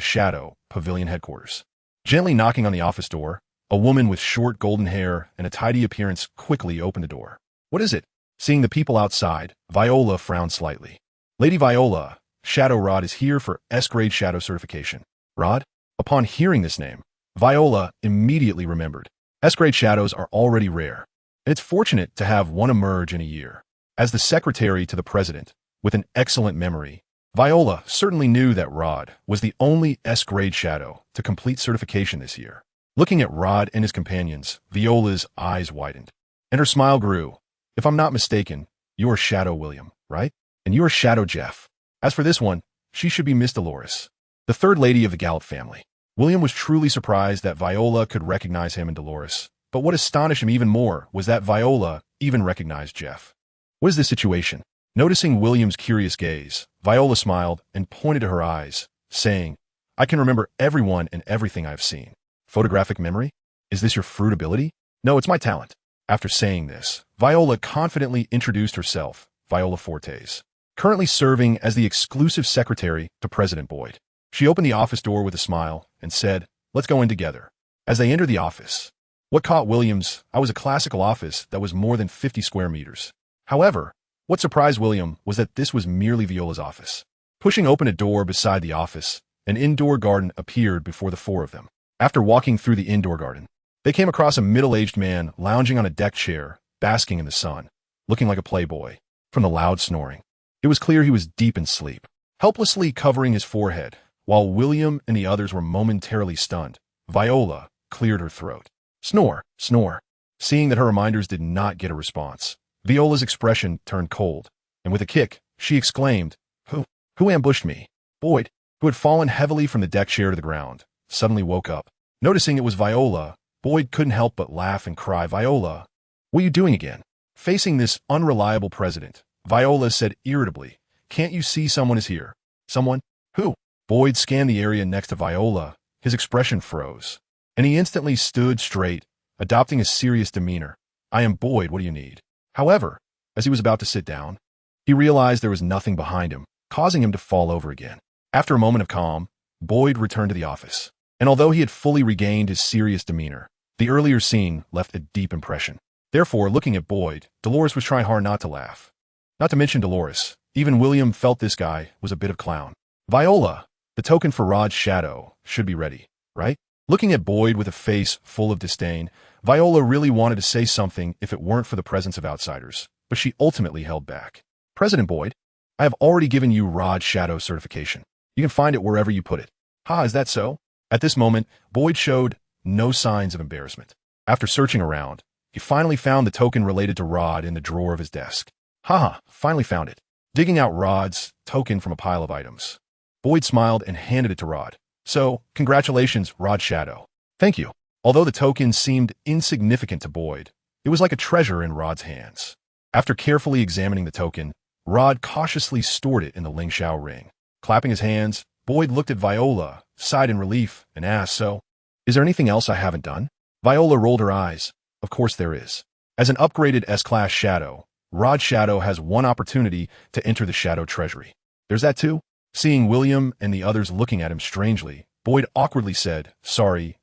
Shadow Pavilion headquarters. Gently knocking on the office door, a woman with short golden hair and a tidy appearance quickly opened the door. "What is it?" Seeing the people outside, Viola frowned slightly. "Lady Viola, Shadow Rod is here for S-grade shadow certification." Rod? Upon hearing this name, Viola immediately remembered. S-grade shadows are already rare, and it's fortunate to have one emerge in a year. As the secretary to the president, with an excellent memory, Viola certainly knew that Rod was the only S-grade shadow to complete certification this year. Looking at Rod and his companions, Viola's eyes widened, and her smile grew. "If I'm not mistaken, you are Shadow William, right? And you are Shadow Jeff. As for this one, she should be Miss Dolores, the 3rd lady of the Gallup family." William was truly surprised that Viola could recognize him in Dolores, but what astonished him even more was that Viola even recognized Jeff. "What is this situation?" Noticing William's curious gaze, Viola smiled and pointed to her eyes, saying, "I can remember everyone and everything I have seen." "Photographic memory? Is this your fruit ability?" "No, it's my talent." After saying this, Viola confidently introduced herself, Viola Fortes, currently serving as the exclusive secretary to President Boyd. She opened the office door with a smile and said, "Let's go in together." As they entered the office, what caught William's eye was a classical office that was more than 50 square meters. However, what surprised William was that this was merely Viola's office. Pushing open a door beside the office, an indoor garden appeared before the 4 of them. After walking through the indoor garden, they came across a middle-aged man lounging on a deck chair, basking in the sun, looking like a playboy. From the loud snoring, it was clear he was deep in sleep, helplessly covering his forehead. While William and the others were momentarily stunned, Viola cleared her throat. "Snore, snore." Seeing that her reminders did not get a response, Viola's expression turned cold, and with a kick, she exclaimed, Who ambushed me?" Boyd, who had fallen heavily from the deck chair to the ground, suddenly woke up. Noticing it was Viola, Boyd couldn't help but laugh and cry, "Viola, what are you doing again?" Facing this unreliable president, Viola said irritably, "Can't you see someone is here?" "Someone? Who?" Boyd scanned the area next to Viola. His expression froze, and he instantly stood straight, adopting a serious demeanor. "I am Boyd, what do you need?" However, as he was about to sit down, he realized there was nothing behind him, causing him to fall over again. After a moment of calm, Boyd returned to the office, and although he had fully regained his serious demeanor, the earlier scene left a deep impression. Therefore, looking at Boyd, Dolores was trying hard not to laugh. Not to mention Dolores, even William felt this guy was a bit of clown. "Viola, the token for Rod's shadow should be ready, right?" Looking at Boyd with a face full of disdain, Viola really wanted to say something if it weren't for the presence of outsiders, but she ultimately held back. "President Boyd, I have already given you Rod's shadow certification. You can find it wherever you put it." "Ha, is that so?" At this moment, Boyd showed no signs of embarrassment. After searching around, he finally found the token related to Rod in the drawer of his desk. "Haha, finally found it." Digging out Rod's token from a pile of items, Boyd smiled and handed it to Rod. "So, congratulations, Rod Shadow." "Thank you." Although the token seemed insignificant to Boyd, it was like a treasure in Rod's hands. After carefully examining the token, Rod cautiously stored it in the Ling Xiao ring. Clapping his hands, Boyd looked at Viola, sighed in relief, and asked, "So, is there anything else I haven't done?" Viola rolled her eyes. "Of course there is. As an upgraded S-Class Shadow, Rod Shadow has one opportunity to enter the Shadow Treasury. There's that too." Seeing William and the others looking at him strangely, Boyd awkwardly said, Sorry,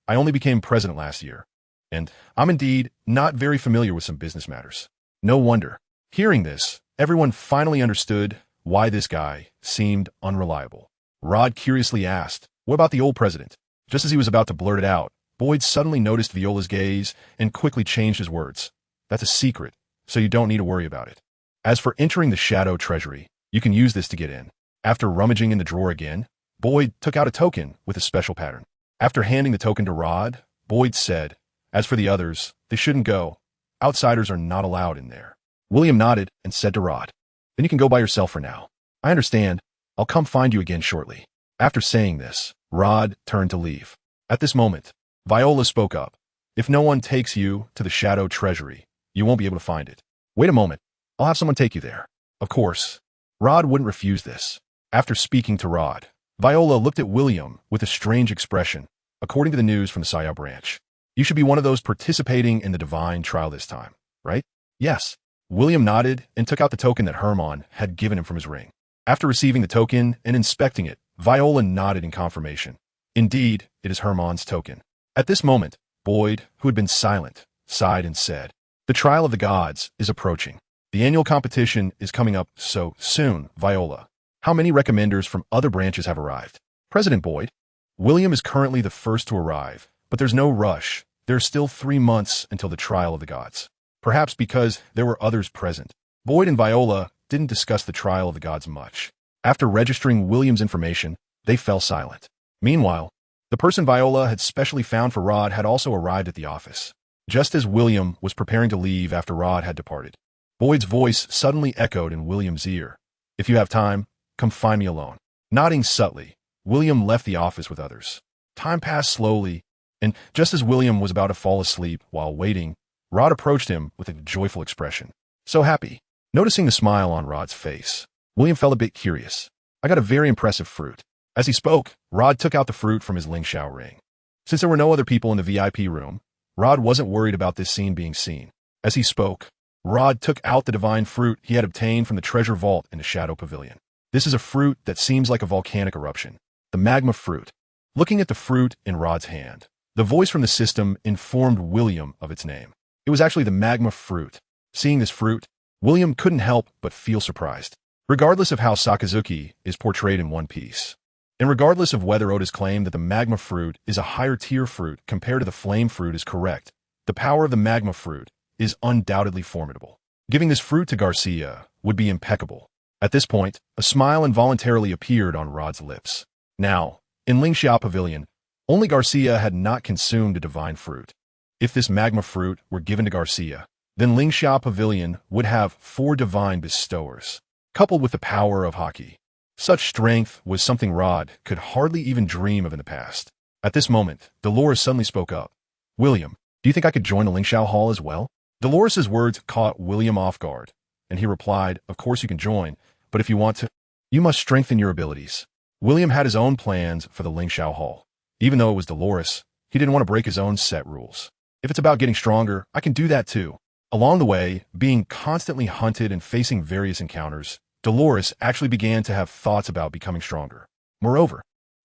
I only became president last year. And I'm indeed not very familiar with some business matters." No wonder. Hearing this, everyone finally understood why this guy seemed unreliable. Rod curiously asked, "What about the old president?" Just as he was about to blurt it out, Boyd suddenly noticed Viola's gaze and quickly changed his words. "That's a secret, so you don't need to worry about it. As for entering the Shadow Treasury, you can use this to get in." After rummaging in the drawer again, Boyd took out a token with a special pattern. After handing the token to Rod, Boyd said, "As for the others, they shouldn't go. Outsiders are not allowed in there." William nodded and said to Rod, "Then you can go by yourself for now. I understand. I'll come find you again shortly." After saying this, Rod turned to leave. At this moment, Viola spoke up. "If no one takes you to the Shadow Treasury, you won't be able to find it. Wait a moment. I'll have someone take you there." Of course, Rod wouldn't refuse this. After speaking to Rod, Viola looked at William with a strange expression. "According to the news from the Sayao branch, you should be one of those participating in the divine trial this time, right?" "Yes." William nodded and took out the token that Hermann had given him from his ring. After receiving the token and inspecting it, Viola nodded in confirmation. Indeed, it is Hermann's token. At this moment, Boyd, who had been silent, sighed and said, "The trial of the gods is approaching. The annual competition is coming up so soon, Viola. How many recommenders from other branches have arrived?" "President Boyd, William is currently the first to arrive, but there's no rush. There are still 3 months until the trial of the gods." Perhaps because there were others present, Boyd and Viola didn't discuss the trial of the gods much. After registering William's information, they fell silent. Meanwhile, the person Viola had specially found for Rod had also arrived at the office. Just as William was preparing to leave after Rod had departed, Boyd's voice suddenly echoed in William's ear. "If you have time, come find me alone." Nodding subtly, William left the office with others. Time passed slowly, and just as William was about to fall asleep while waiting, Rod approached him with a joyful expression. "So happy." Noticing the smile on Rod's face, William felt a bit curious. "I got a very impressive fruit." As he spoke, Rod took out the fruit from his Ling Xiao ring. Since there were no other people in the VIP room, Rod wasn't worried about this scene being seen. As he spoke, Rod took out the divine fruit he had obtained from the treasure vault in the Shadow Pavilion. This is a fruit that seems like a volcanic eruption. The magma fruit. Looking at the fruit in Rod's hand, the voice from the system informed William of its name. It was actually the magma fruit. Seeing this fruit, William couldn't help but feel surprised. Regardless of how Sakazuki is portrayed in One Piece, and regardless of whether Oda's claim that the magma fruit is a higher tier fruit compared to the flame fruit is correct, the power of the magma fruit is undoubtedly formidable. Giving this fruit to Garcia would be impeccable. At this point, a smile involuntarily appeared on Rod's lips. Now, in Ling Xiao Pavilion, only Garcia had not consumed a divine fruit. If this magma fruit were given to Garcia, then Ling Xiao Pavilion would have 4 divine bestowers, coupled with the power of Haki. Such strength was something Rod could hardly even dream of in the past. At this moment, Dolores suddenly spoke up. "William, do you think I could join the Ling Xiao Hall as well?" Dolores' words caught William off guard, and he replied, "Of course you can join, but if you want to, you must strengthen your abilities." William had his own plans for the Ling Xiao Hall. Even though it was Dolores, he didn't want to break his own set rules. If it's about getting stronger, I can do that too. Along the way, being constantly hunted and facing various encounters, Dolores actually began to have thoughts about becoming stronger. Moreover,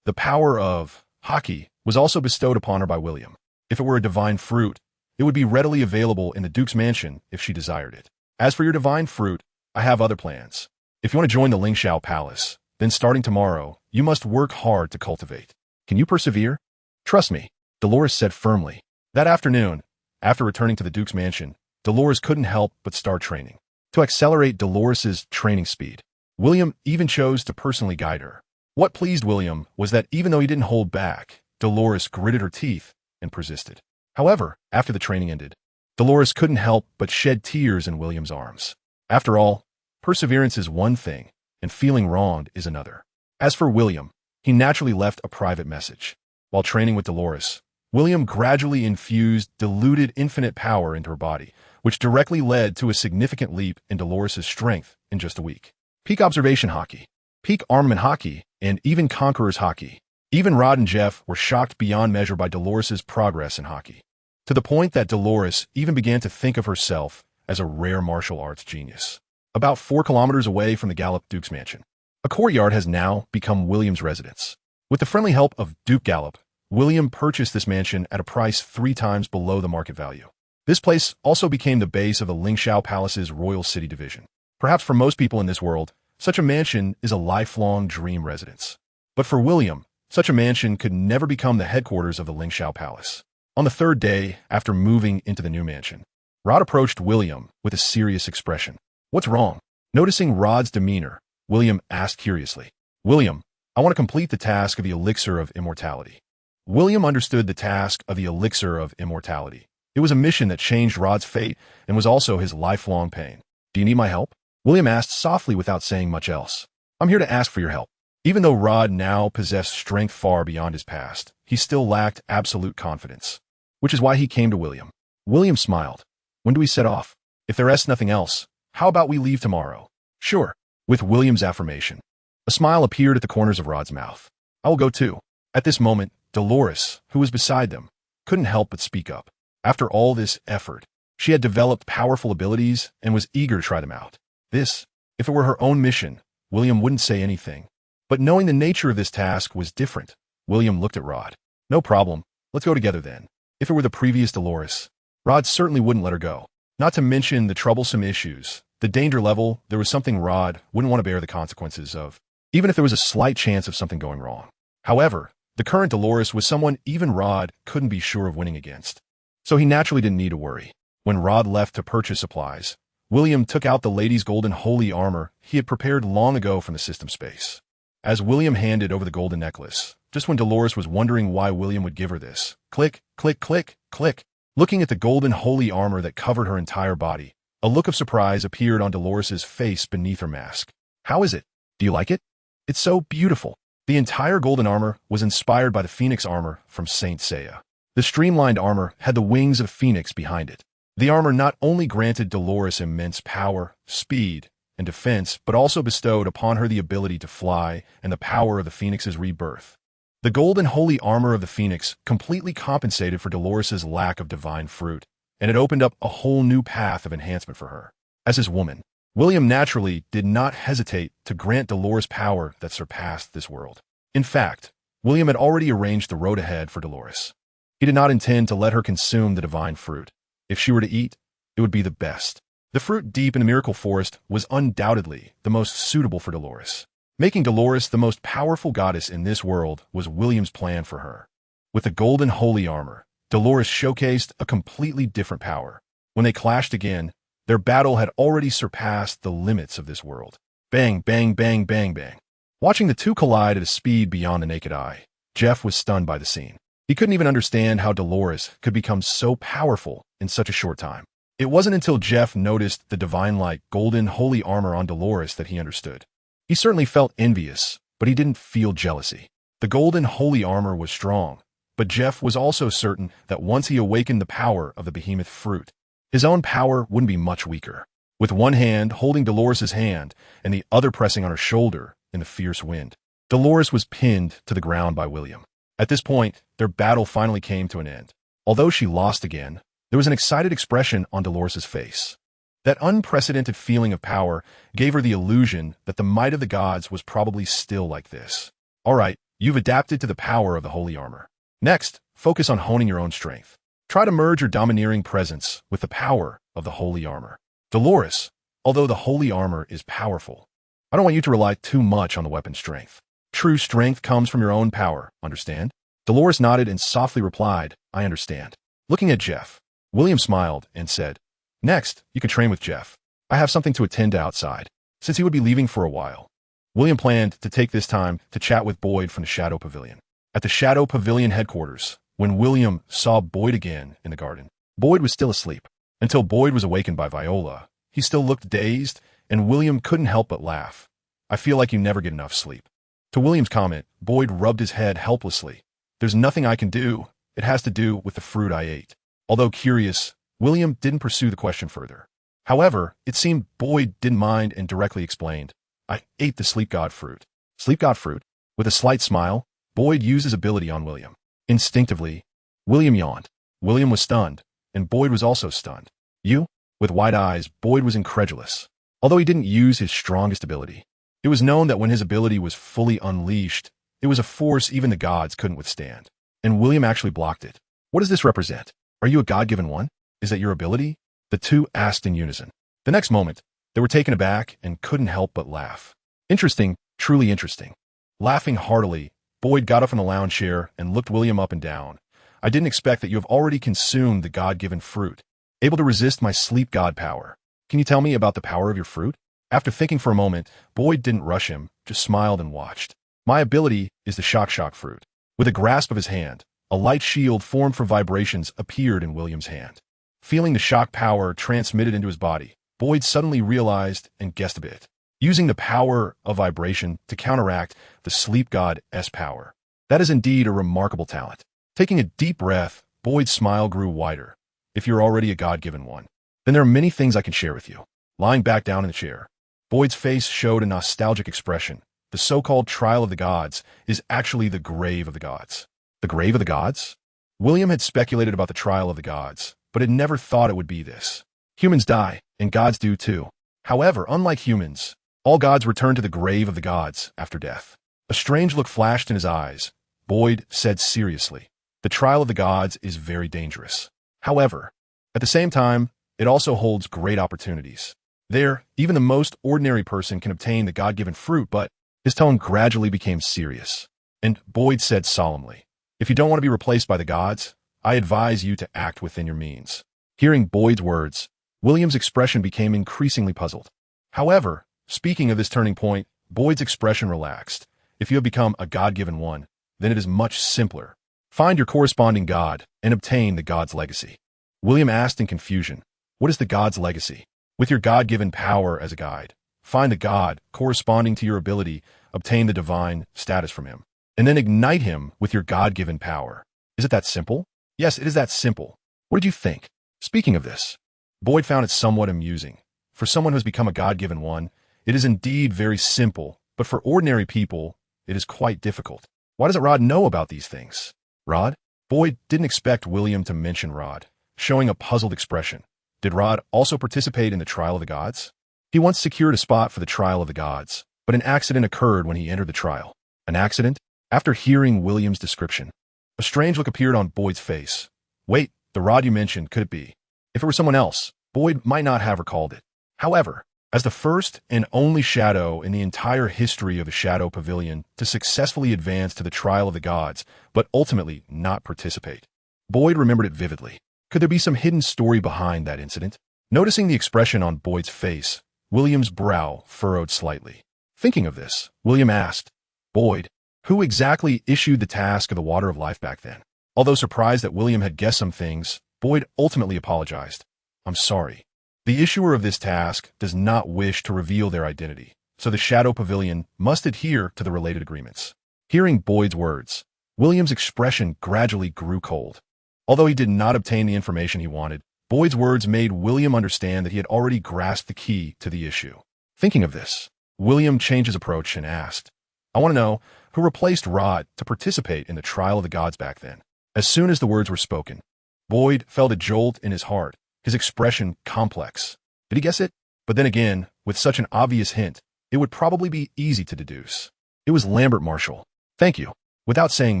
the power of Haki was also bestowed upon her by William. If it were a divine fruit, it would be readily available in the Duke's mansion if she desired it. As for your divine fruit, I have other plans. If you want to join the Ling Xiao Palace, then starting tomorrow, you must work hard to cultivate. Can you persevere? Trust me, Dolores said firmly. That afternoon, after returning to the Duke's mansion, Dolores couldn't help but start training. To accelerate Dolores' training speed, William even chose to personally guide her. What pleased William was that even though he didn't hold back, Dolores gritted her teeth and persisted. However, after the training ended, Dolores couldn't help but shed tears in William's arms. After all, perseverance is one thing, and feeling wronged is another. As for William, he naturally left a private message. While training with Dolores, William gradually infused diluted infinite power into her body, which directly led to a significant leap in Dolores' strength in just a week. Peak observation hockey, peak armament hockey, and even conqueror's hockey. Even Rod and Jeff were shocked beyond measure by Dolores' progress in hockey, to the point that Dolores even began to think of herself as a rare martial arts genius. About 4 kilometers away from the Gallup Duke's mansion, a courtyard has now become William's residence. With the friendly help of Duke Gallup, William purchased this mansion at a price 3 times below the market value. This place also became the base of the Lingxiao Palace's Royal City Division. Perhaps for most people in this world, such a mansion is a lifelong dream residence. But for William, such a mansion could never become the headquarters of the Lingxiao Palace. On the 3rd day after moving into the new mansion, Rod approached William with a serious expression. "What's wrong?" Noticing Rod's demeanor, William asked curiously. "William, I want to complete the task of the elixir of immortality." William understood the task of the elixir of immortality. It was a mission that changed Rod's fate and was also his lifelong pain. "Do you need my help?" William asked softly without saying much else. "I'm here to ask for your help." Even though Rod now possessed strength far beyond his past, he still lacked absolute confidence, which is why he came to William. William smiled. "When do we set off? If there is nothing else, how about we leave tomorrow?" "Sure." With William's affirmation, a smile appeared at the corners of Rod's mouth. "I will go too." At this moment, Dolores, who was beside them, couldn't help but speak up. After all this effort, she had developed powerful abilities and was eager to try them out. This, if it were her own mission, William wouldn't say anything. But knowing the nature of this task was different, William looked at Rod. "No problem, let's go together then." If it were the previous Dolores, Rod certainly wouldn't let her go. Not to mention the troublesome issues, the danger level. There was something Rod wouldn't want to bear the consequences of, even if there was a slight chance of something going wrong. However, the current Dolores was someone even Rod couldn't be sure of winning against. So he naturally didn't need to worry. When Rod left to purchase supplies, William took out the lady's golden holy armor he had prepared long ago from the system space. As William handed over the golden necklace, just when Dolores was wondering why William would give her this, click, click, click, click. Looking at the golden holy armor that covered her entire body, a look of surprise appeared on Dolores' face beneath her mask. "How is it? Do you like it? It's so beautiful." The entire golden armor was inspired by the Phoenix armor from Saint Seiya. The streamlined armor had the wings of Phoenix behind it. The armor not only granted Dolores immense power, speed, and defense, but also bestowed upon her the ability to fly and the power of the Phoenix's rebirth. The golden holy armor of the Phoenix completely compensated for Dolores' lack of divine fruit, and it opened up a whole new path of enhancement for her. As his woman, William naturally did not hesitate to grant Dolores power that surpassed this world. In fact, William had already arranged the road ahead for Dolores. He did not intend to let her consume the divine fruit. If she were to eat, it would be the best. The fruit deep in the miracle forest was undoubtedly the most suitable for Dolores. Making Dolores the most powerful goddess in this world was William's plan for her. With the golden holy armor, Dolores showcased a completely different power. When they clashed again, their battle had already surpassed the limits of this world. Bang, bang, bang, bang, bang. Watching the two collide at a speed beyond the naked eye, Jeff was stunned by the scene. He couldn't even understand how Dolores could become so powerful in such a short time. It wasn't until Jeff noticed the divine-like golden holy armor on Dolores that he understood. He certainly felt envious, but he didn't feel jealousy. The golden holy armor was strong, but Jeff was also certain that once he awakened the power of the behemoth fruit, his own power wouldn't be much weaker. With one hand holding Dolores' hand and the other pressing on her shoulder in the fierce wind, Dolores was pinned to the ground by William. At this point, their battle finally came to an end. Although she lost again, there was an excited expression on Dolores' face. That unprecedented feeling of power gave her the illusion that the might of the gods was probably still like this. All right, you've adapted to the power of the holy armor. Next, focus on honing your own strength. Try to merge your domineering presence with the power of the holy armor. Dolores, although the holy armor is powerful, I don't want you to rely too much on the weapon's strength. True strength comes from your own power, understand? Dolores nodded and softly replied, "I understand." Looking at Jeff, William smiled and said, "Next, you can train with Jeff. I have something to attend to outside." Since he would be leaving for a while, William planned to take this time to chat with Boyd from the Shadow Pavilion. At the Shadow Pavilion headquarters, when William saw Boyd again in the garden, Boyd was still asleep. Until Boyd was awakened by Viola, he still looked dazed, and William couldn't help but laugh. "I feel like you never get enough sleep." To William's comment, Boyd rubbed his head helplessly. "There's nothing I can do. it has to do with the fruit I ate. Although curious, William didn't pursue the question further. However, it seemed Boyd didn't mind and directly explained, I ate the sleep god fruit. Sleep god fruit? With a slight smile, Boyd used his ability on William. Instinctively, William yawned. William was stunned, and Boyd was also stunned. You? With wide eyes, Boyd was incredulous. Although he didn't use his strongest ability, it was known that when his ability was fully unleashed, it was a force even the gods couldn't withstand. And William actually blocked it. What does this represent? Are you a god-given one? Is that your ability? The two asked in unison. The next moment, they were taken aback and couldn't help but laugh. Interesting, truly interesting. Laughing heartily, Boyd got up from the lounge chair and looked William up and down. I didn't expect that you have already consumed the god-given fruit, able to resist my sleep god power. Can you tell me about the power of your fruit? After thinking for a moment, Boyd didn't rush him, just smiled and watched. My ability is the shock fruit. With a grasp of his hand, a light shield formed from vibrations appeared in William's hand. Feeling the shock power transmitted into his body, Boyd suddenly realized and guessed a bit. Using the power of vibration to counteract the sleep god's power. That is indeed a remarkable talent. Taking a deep breath, Boyd's smile grew wider. If you're already a god-given one, then there are many things I can share with you. Lying back down in the chair, Boyd's face showed a nostalgic expression. The so-called trial of the gods is actually the grave of the gods. The grave of the gods? William had speculated about the trial of the gods, but had never thought it would be this. Humans die, and gods do too. However, unlike humans, all gods return to the grave of the gods after death. A strange look flashed in his eyes. Boyd said seriously, the trial of the gods is very dangerous. However, at the same time, it also holds great opportunities. There, even the most ordinary person can obtain the God-given fruit, but his tone gradually became serious. And Boyd said solemnly, if you don't want to be replaced by the gods, I advise you to act within your means. Hearing Boyd's words, William's expression became increasingly puzzled. However, speaking of this turning point, Boyd's expression relaxed. If you have become a God-given one, then it is much simpler. Find your corresponding god and obtain the god's legacy. William asked in confusion, what is the god's legacy? With your God-given power as a guide, find the god corresponding to your ability, obtain the divine status from him, and then ignite him with your God-given power. Is it that simple? Yes, it is that simple. What did you think? Speaking of this, Boyd found it somewhat amusing. For someone who has become a God-given one, it is indeed very simple, but for ordinary people, it is quite difficult. Why doesn't Rod know about these things? Rod? Boyd didn't expect William to mention Rod, showing a puzzled expression. Did Rod also participate in the trial of the gods? He once secured a spot for the trial of the gods, but an accident occurred when he entered the trial. An accident? After hearing William's description, a strange look appeared on Boyd's face. Wait, the Rod you mentioned, could it be? If it were someone else, Boyd might not have recalled it. However, as the first and only shadow in the entire history of the Shadow Pavilion to successfully advance to the trial of the gods, but ultimately not participate, Boyd remembered it vividly. Could there be some hidden story behind that incident? Noticing the expression on Boyd's face, William's brow furrowed slightly. Thinking of this, William asked, Boyd, who exactly issued the task of the Water of Life back then? Although surprised that William had guessed some things, Boyd ultimately apologized. I'm sorry. The issuer of this task does not wish to reveal their identity, so the Shadow Pavilion must adhere to the related agreements. Hearing Boyd's words, William's expression gradually grew cold. Although he did not obtain the information he wanted, Boyd's words made William understand that he had already grasped the key to the issue. Thinking of this, William changed his approach and asked, I want to know who replaced Rod to participate in the trial of the gods back then. As soon as the words were spoken, Boyd felt a jolt in his heart, his expression complex. Did he guess it? But then again, with such an obvious hint, it would probably be easy to deduce. It was Lambert Marshall. Thank you. Without saying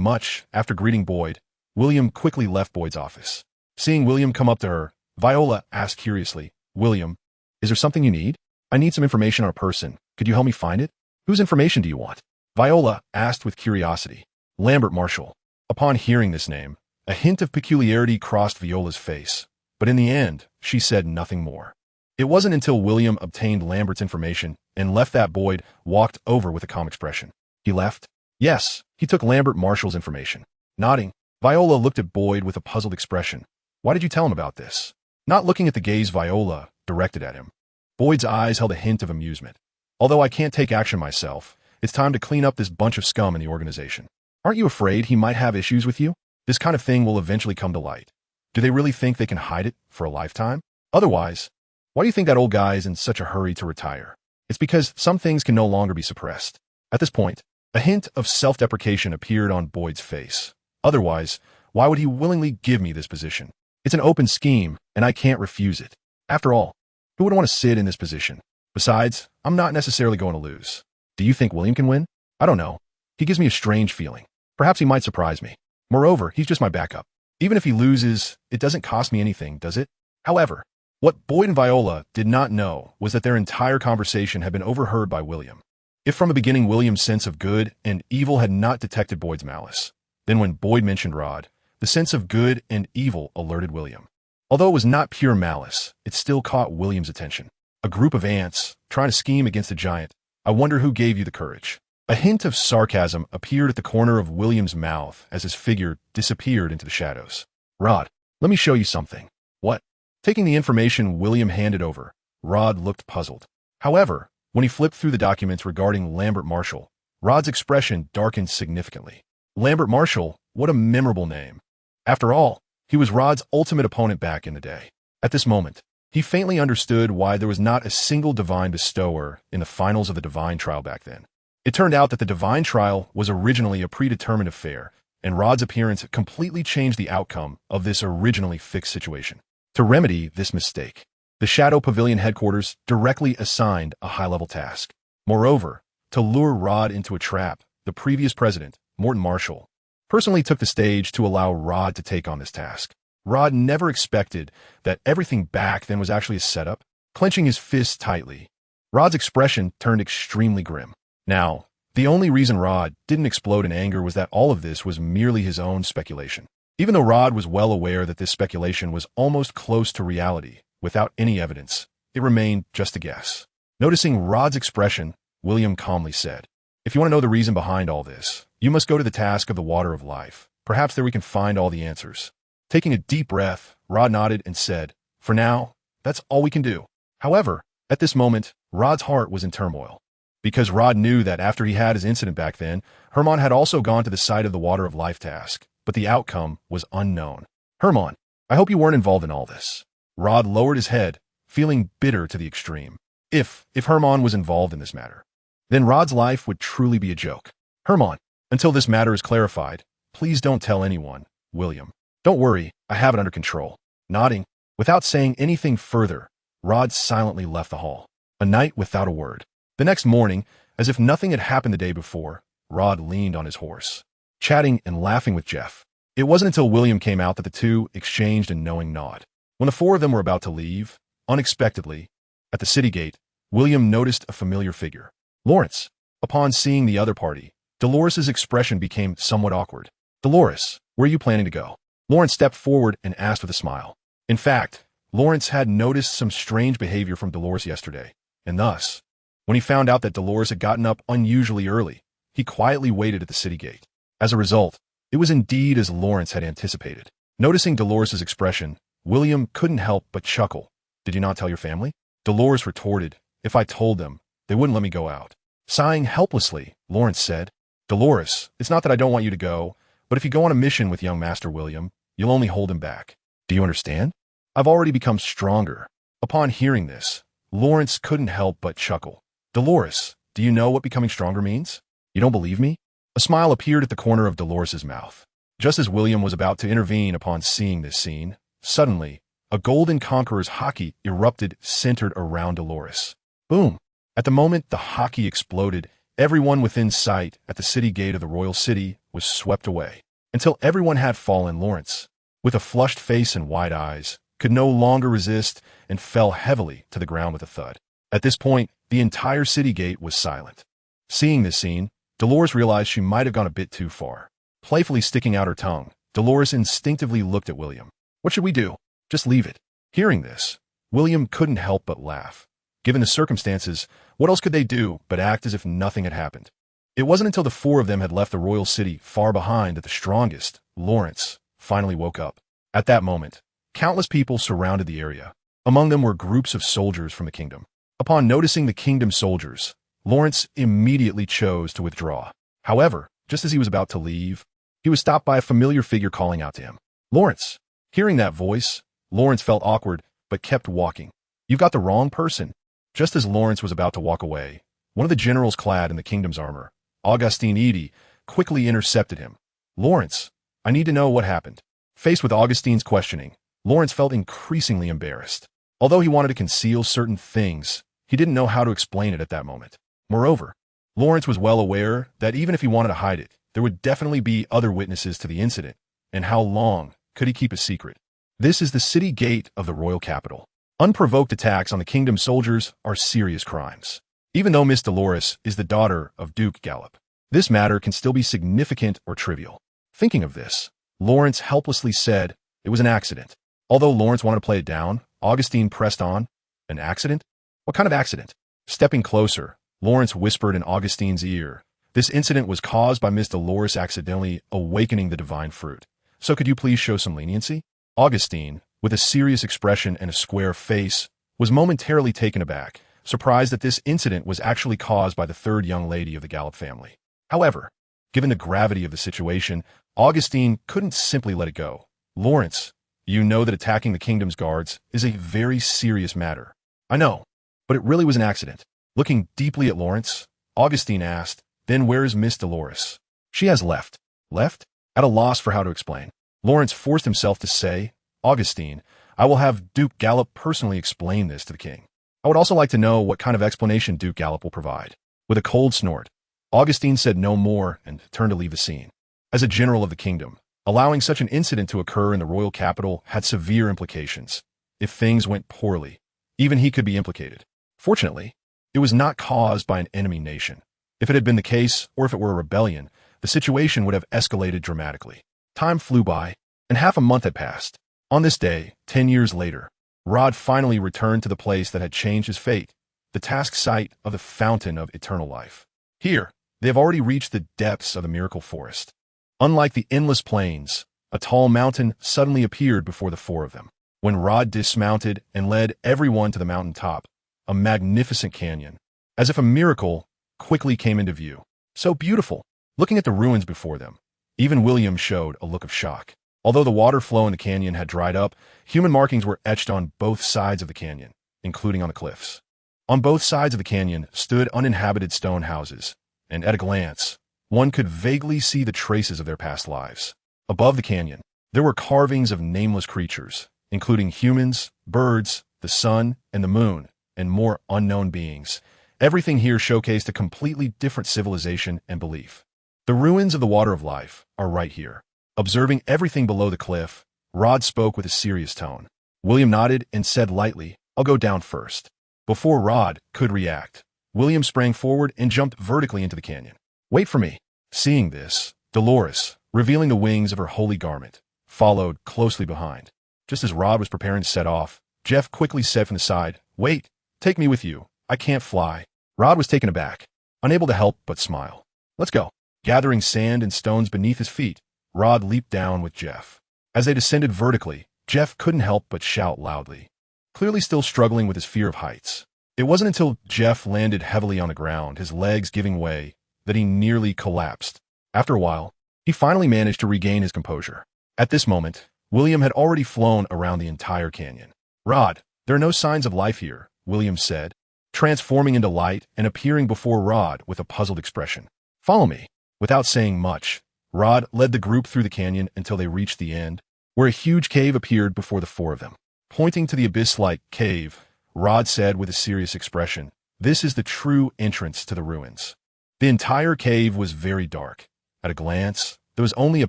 much, after greeting Boyd, William quickly left Boyd's office. Seeing William come up to her, Viola asked curiously, William, is there something you need? I need some information on a person. Could you help me find it? Whose information do you want? Viola asked with curiosity. Lambert Marshall. Upon hearing this name, a hint of peculiarity crossed Viola's face, but in the end, she said nothing more. It wasn't until William obtained Lambert's information and left that Boyd walked over with a calm expression. He left? Yes, he took Lambert Marshall's information. Nodding, Viola looked at Boyd with a puzzled expression. Why did you tell him about this? Not looking at the gaze Viola directed at him, Boyd's eyes held a hint of amusement. Although I can't take action myself, it's time to clean up this bunch of scum in the organization. Aren't you afraid he might have issues with you? This kind of thing will eventually come to light. Do they really think they can hide it for a lifetime? Otherwise, why do you think that old guy is in such a hurry to retire? It's because some things can no longer be suppressed. At this point, a hint of self-deprecation appeared on Boyd's face. Otherwise, why would he willingly give me this position? It's an open scheme, and I can't refuse it. After all, who would want to sit in this position? Besides, I'm not necessarily going to lose. Do you think William can win? I don't know. He gives me a strange feeling. Perhaps he might surprise me. Moreover, he's just my backup. Even if he loses, it doesn't cost me anything, does it? However, what Boyd and Viola did not know was that their entire conversation had been overheard by William. If from the beginning William's sense of good and evil had not detected Boyd's malice, then when Boyd mentioned Rod, the sense of good and evil alerted William. Although it was not pure malice, it still caught William's attention. A group of ants trying to scheme against a giant. I wonder who gave you the courage. A hint of sarcasm appeared at the corner of William's mouth as his figure disappeared into the shadows. Rod, let me show you something. What? Taking the information William handed over, Rod looked puzzled. However, when he flipped through the documents regarding Lambert Marshall, Rod's expression darkened significantly. Lambert Marshall, what a memorable name. After all, he was Rod's ultimate opponent back in the day. At this moment, he faintly understood why there was not a single divine bestower in the finals of the divine trial back then. It turned out that the divine trial was originally a predetermined affair, and Rod's appearance completely changed the outcome of this originally fixed situation. To remedy this mistake, the Shadow Pavilion headquarters directly assigned a high-level task. Moreover, to lure Rod into a trap, the previous president, Morton Marshall, personally took the stage to allow Rod to take on this task. Rod never expected that everything back then was actually a setup. Clenching his fists tightly, Rod's expression turned extremely grim. Now, the only reason Rod didn't explode in anger was that all of this was merely his own speculation. Even though Rod was well aware that this speculation was almost close to reality, without any evidence, it remained just a guess. Noticing Rod's expression, William calmly said, "If you want to know the reason behind all this, you must go to the task of the water of life. Perhaps there we can find all the answers." Taking a deep breath, Rod nodded and said, "For now, that's all we can do." However, at this moment, Rod's heart was in turmoil. Because Rod knew that after he had his incident back then, Hermann had also gone to the site of the Water of Life task, but the outcome was unknown. "Hermann, I hope you weren't involved in all this." Rod lowered his head, feeling bitter to the extreme. If Hermann was involved in this matter, then Rod's life would truly be a joke. "Hermann, until this matter is clarified, please don't tell anyone, William." "Don't worry, I have it under control." Nodding, without saying anything further, Rod silently left the hall. A night without a word. The next morning, as if nothing had happened the day before, Rod leaned on his horse, chatting and laughing with Jeff. It wasn't until William came out that the two exchanged a knowing nod. When the four of them were about to leave, unexpectedly, at the city gate, William noticed a familiar figure. Lawrence. Upon seeing the other party, Dolores' expression became somewhat awkward. "Dolores, where are you planning to go?" Lawrence stepped forward and asked with a smile. In fact, Lawrence had noticed some strange behavior from Dolores yesterday, and thus, when he found out that Dolores had gotten up unusually early, he quietly waited at the city gate. As a result, it was indeed as Lawrence had anticipated. Noticing Dolores' expression, William couldn't help but chuckle. "Did you not tell your family?" Dolores retorted, "If I told them, they wouldn't let me go out." Sighing helplessly, Lawrence said, "Dolores, it's not that I don't want you to go, but if you go on a mission with young Master William, you'll only hold him back. Do you understand? I've already become stronger." Upon hearing this, Lawrence couldn't help but chuckle. "Dolores, do you know what becoming stronger means? You don't believe me?" A smile appeared at the corner of Dolores' mouth. Just as William was about to intervene upon seeing this scene, suddenly, a golden conqueror's hockey erupted centered around Dolores. Boom! At the moment the hockey exploded, everyone within sight at the city gate of the royal city was swept away, until everyone had fallen. Lawrence, with a flushed face and wide eyes, could no longer resist and fell heavily to the ground with a thud. At this point, the entire city gate was silent. Seeing this scene, Dolores realized she might have gone a bit too far. Playfully sticking out her tongue, Dolores instinctively looked at William. "What should we do? Just leave it." Hearing this, William couldn't help but laugh. Given the circumstances, what else could they do but act as if nothing had happened? It wasn't until the four of them had left the royal city far behind that the strongest, Lawrence, finally woke up. At that moment, countless people surrounded the area. Among them were groups of soldiers from the kingdom. Upon noticing the kingdom soldiers, Lawrence immediately chose to withdraw. However, just as he was about to leave, he was stopped by a familiar figure calling out to him. Lawrence. Hearing that voice, Lawrence felt awkward, but kept walking. You've got the wrong person. Just as Lawrence was about to walk away, one of the generals clad in the kingdom's armor, Augustin, quickly intercepted him. Lawrence, I need to know what happened. Faced with Augustine's questioning, Lawrence felt increasingly embarrassed. Although he wanted to conceal certain things, he didn't know how to explain it at that moment. Moreover, Lawrence was well aware that even if he wanted to hide it, there would definitely be other witnesses to the incident, and how long could he keep a secret? This is the city gate of the royal capital. Unprovoked attacks on the kingdom's soldiers are serious crimes. Even though Miss Dolores is the daughter of Duke Gallop, this matter can still be significant or trivial. Thinking of this, Lawrence helplessly said it was an accident. Although Lawrence wanted to play it down, Augustine pressed on. An accident? What kind of accident? Stepping closer, Lawrence whispered in Augustine's ear. This incident was caused by Miss Dolores accidentally awakening the divine fruit. So could you please show some leniency? Augustine, with a serious expression and a square face, was momentarily taken aback, surprised that this incident was actually caused by the third young lady of the Gallop family. However, given the gravity of the situation, Augustine couldn't simply let it go. Lawrence, you know that attacking the kingdom's guards is a very serious matter. I know, but it really was an accident. Looking deeply at Lawrence, Augustine asked, then where is Miss Dolores? She has left. Left? At a loss for how to explain. Lawrence forced himself to say, Augustine, I will have Duke Gallop personally explain this to the king. I would also like to know what kind of explanation Duke Gallop will provide. With a cold snort, Augustine said no more and turned to leave the scene. As a general of the kingdom, allowing such an incident to occur in the royal capital had severe implications. If things went poorly, even he could be implicated. Fortunately, it was not caused by an enemy nation. If it had been the case, or if it were a rebellion, the situation would have escalated dramatically. Time flew by, and half a month had passed. On this day, 10 years later, Rod finally returned to the place that had changed his fate, the task site of the Fountain of Eternal Life. Here, they have already reached the depths of the miracle forest. Unlike the endless plains, a tall mountain suddenly appeared before the four of them. When Rod dismounted and led everyone to the mountain top, a magnificent canyon, as if a miracle, quickly came into view. So beautiful. Looking at the ruins before them, even William showed a look of shock. Although the water flow in the canyon had dried up, human markings were etched on both sides of the canyon, including on the cliffs. On both sides of the canyon stood uninhabited stone houses, and at a glance, one could vaguely see the traces of their past lives. Above the canyon, there were carvings of nameless creatures, including humans, birds, the sun, and the moon, and more unknown beings. Everything here showcased a completely different civilization and belief. The ruins of the Water of Life are right here. Observing everything below the cliff, Rod spoke with a serious tone. William nodded and said lightly, I'll go down first. Before Rod could react, William sprang forward and jumped vertically into the canyon. Wait for me. Seeing this, Dolores, revealing the wings of her holy garment, followed closely behind. Just as Rod was preparing to set off, Jeff quickly said from the side, Wait, take me with you. I can't fly. Rod was taken aback, unable to help but smile. Let's go. Gathering sand and stones beneath his feet, Rod leaped down with Jeff. As they descended vertically, Jeff couldn't help but shout loudly, clearly still struggling with his fear of heights. It wasn't until Jeff landed heavily on the ground, his legs giving way, that he nearly collapsed. After a while, he finally managed to regain his composure. At this moment, William had already flown around the entire canyon. Rod, there are no signs of life here, William said, transforming into light and appearing before Rod with a puzzled expression. Follow me. Without saying much, Rod led the group through the canyon until they reached the end, where a huge cave appeared before the four of them. Pointing to the abyss-like cave, Rod said with a serious expression, This is the true entrance to the ruins. The entire cave was very dark. At a glance, there was only a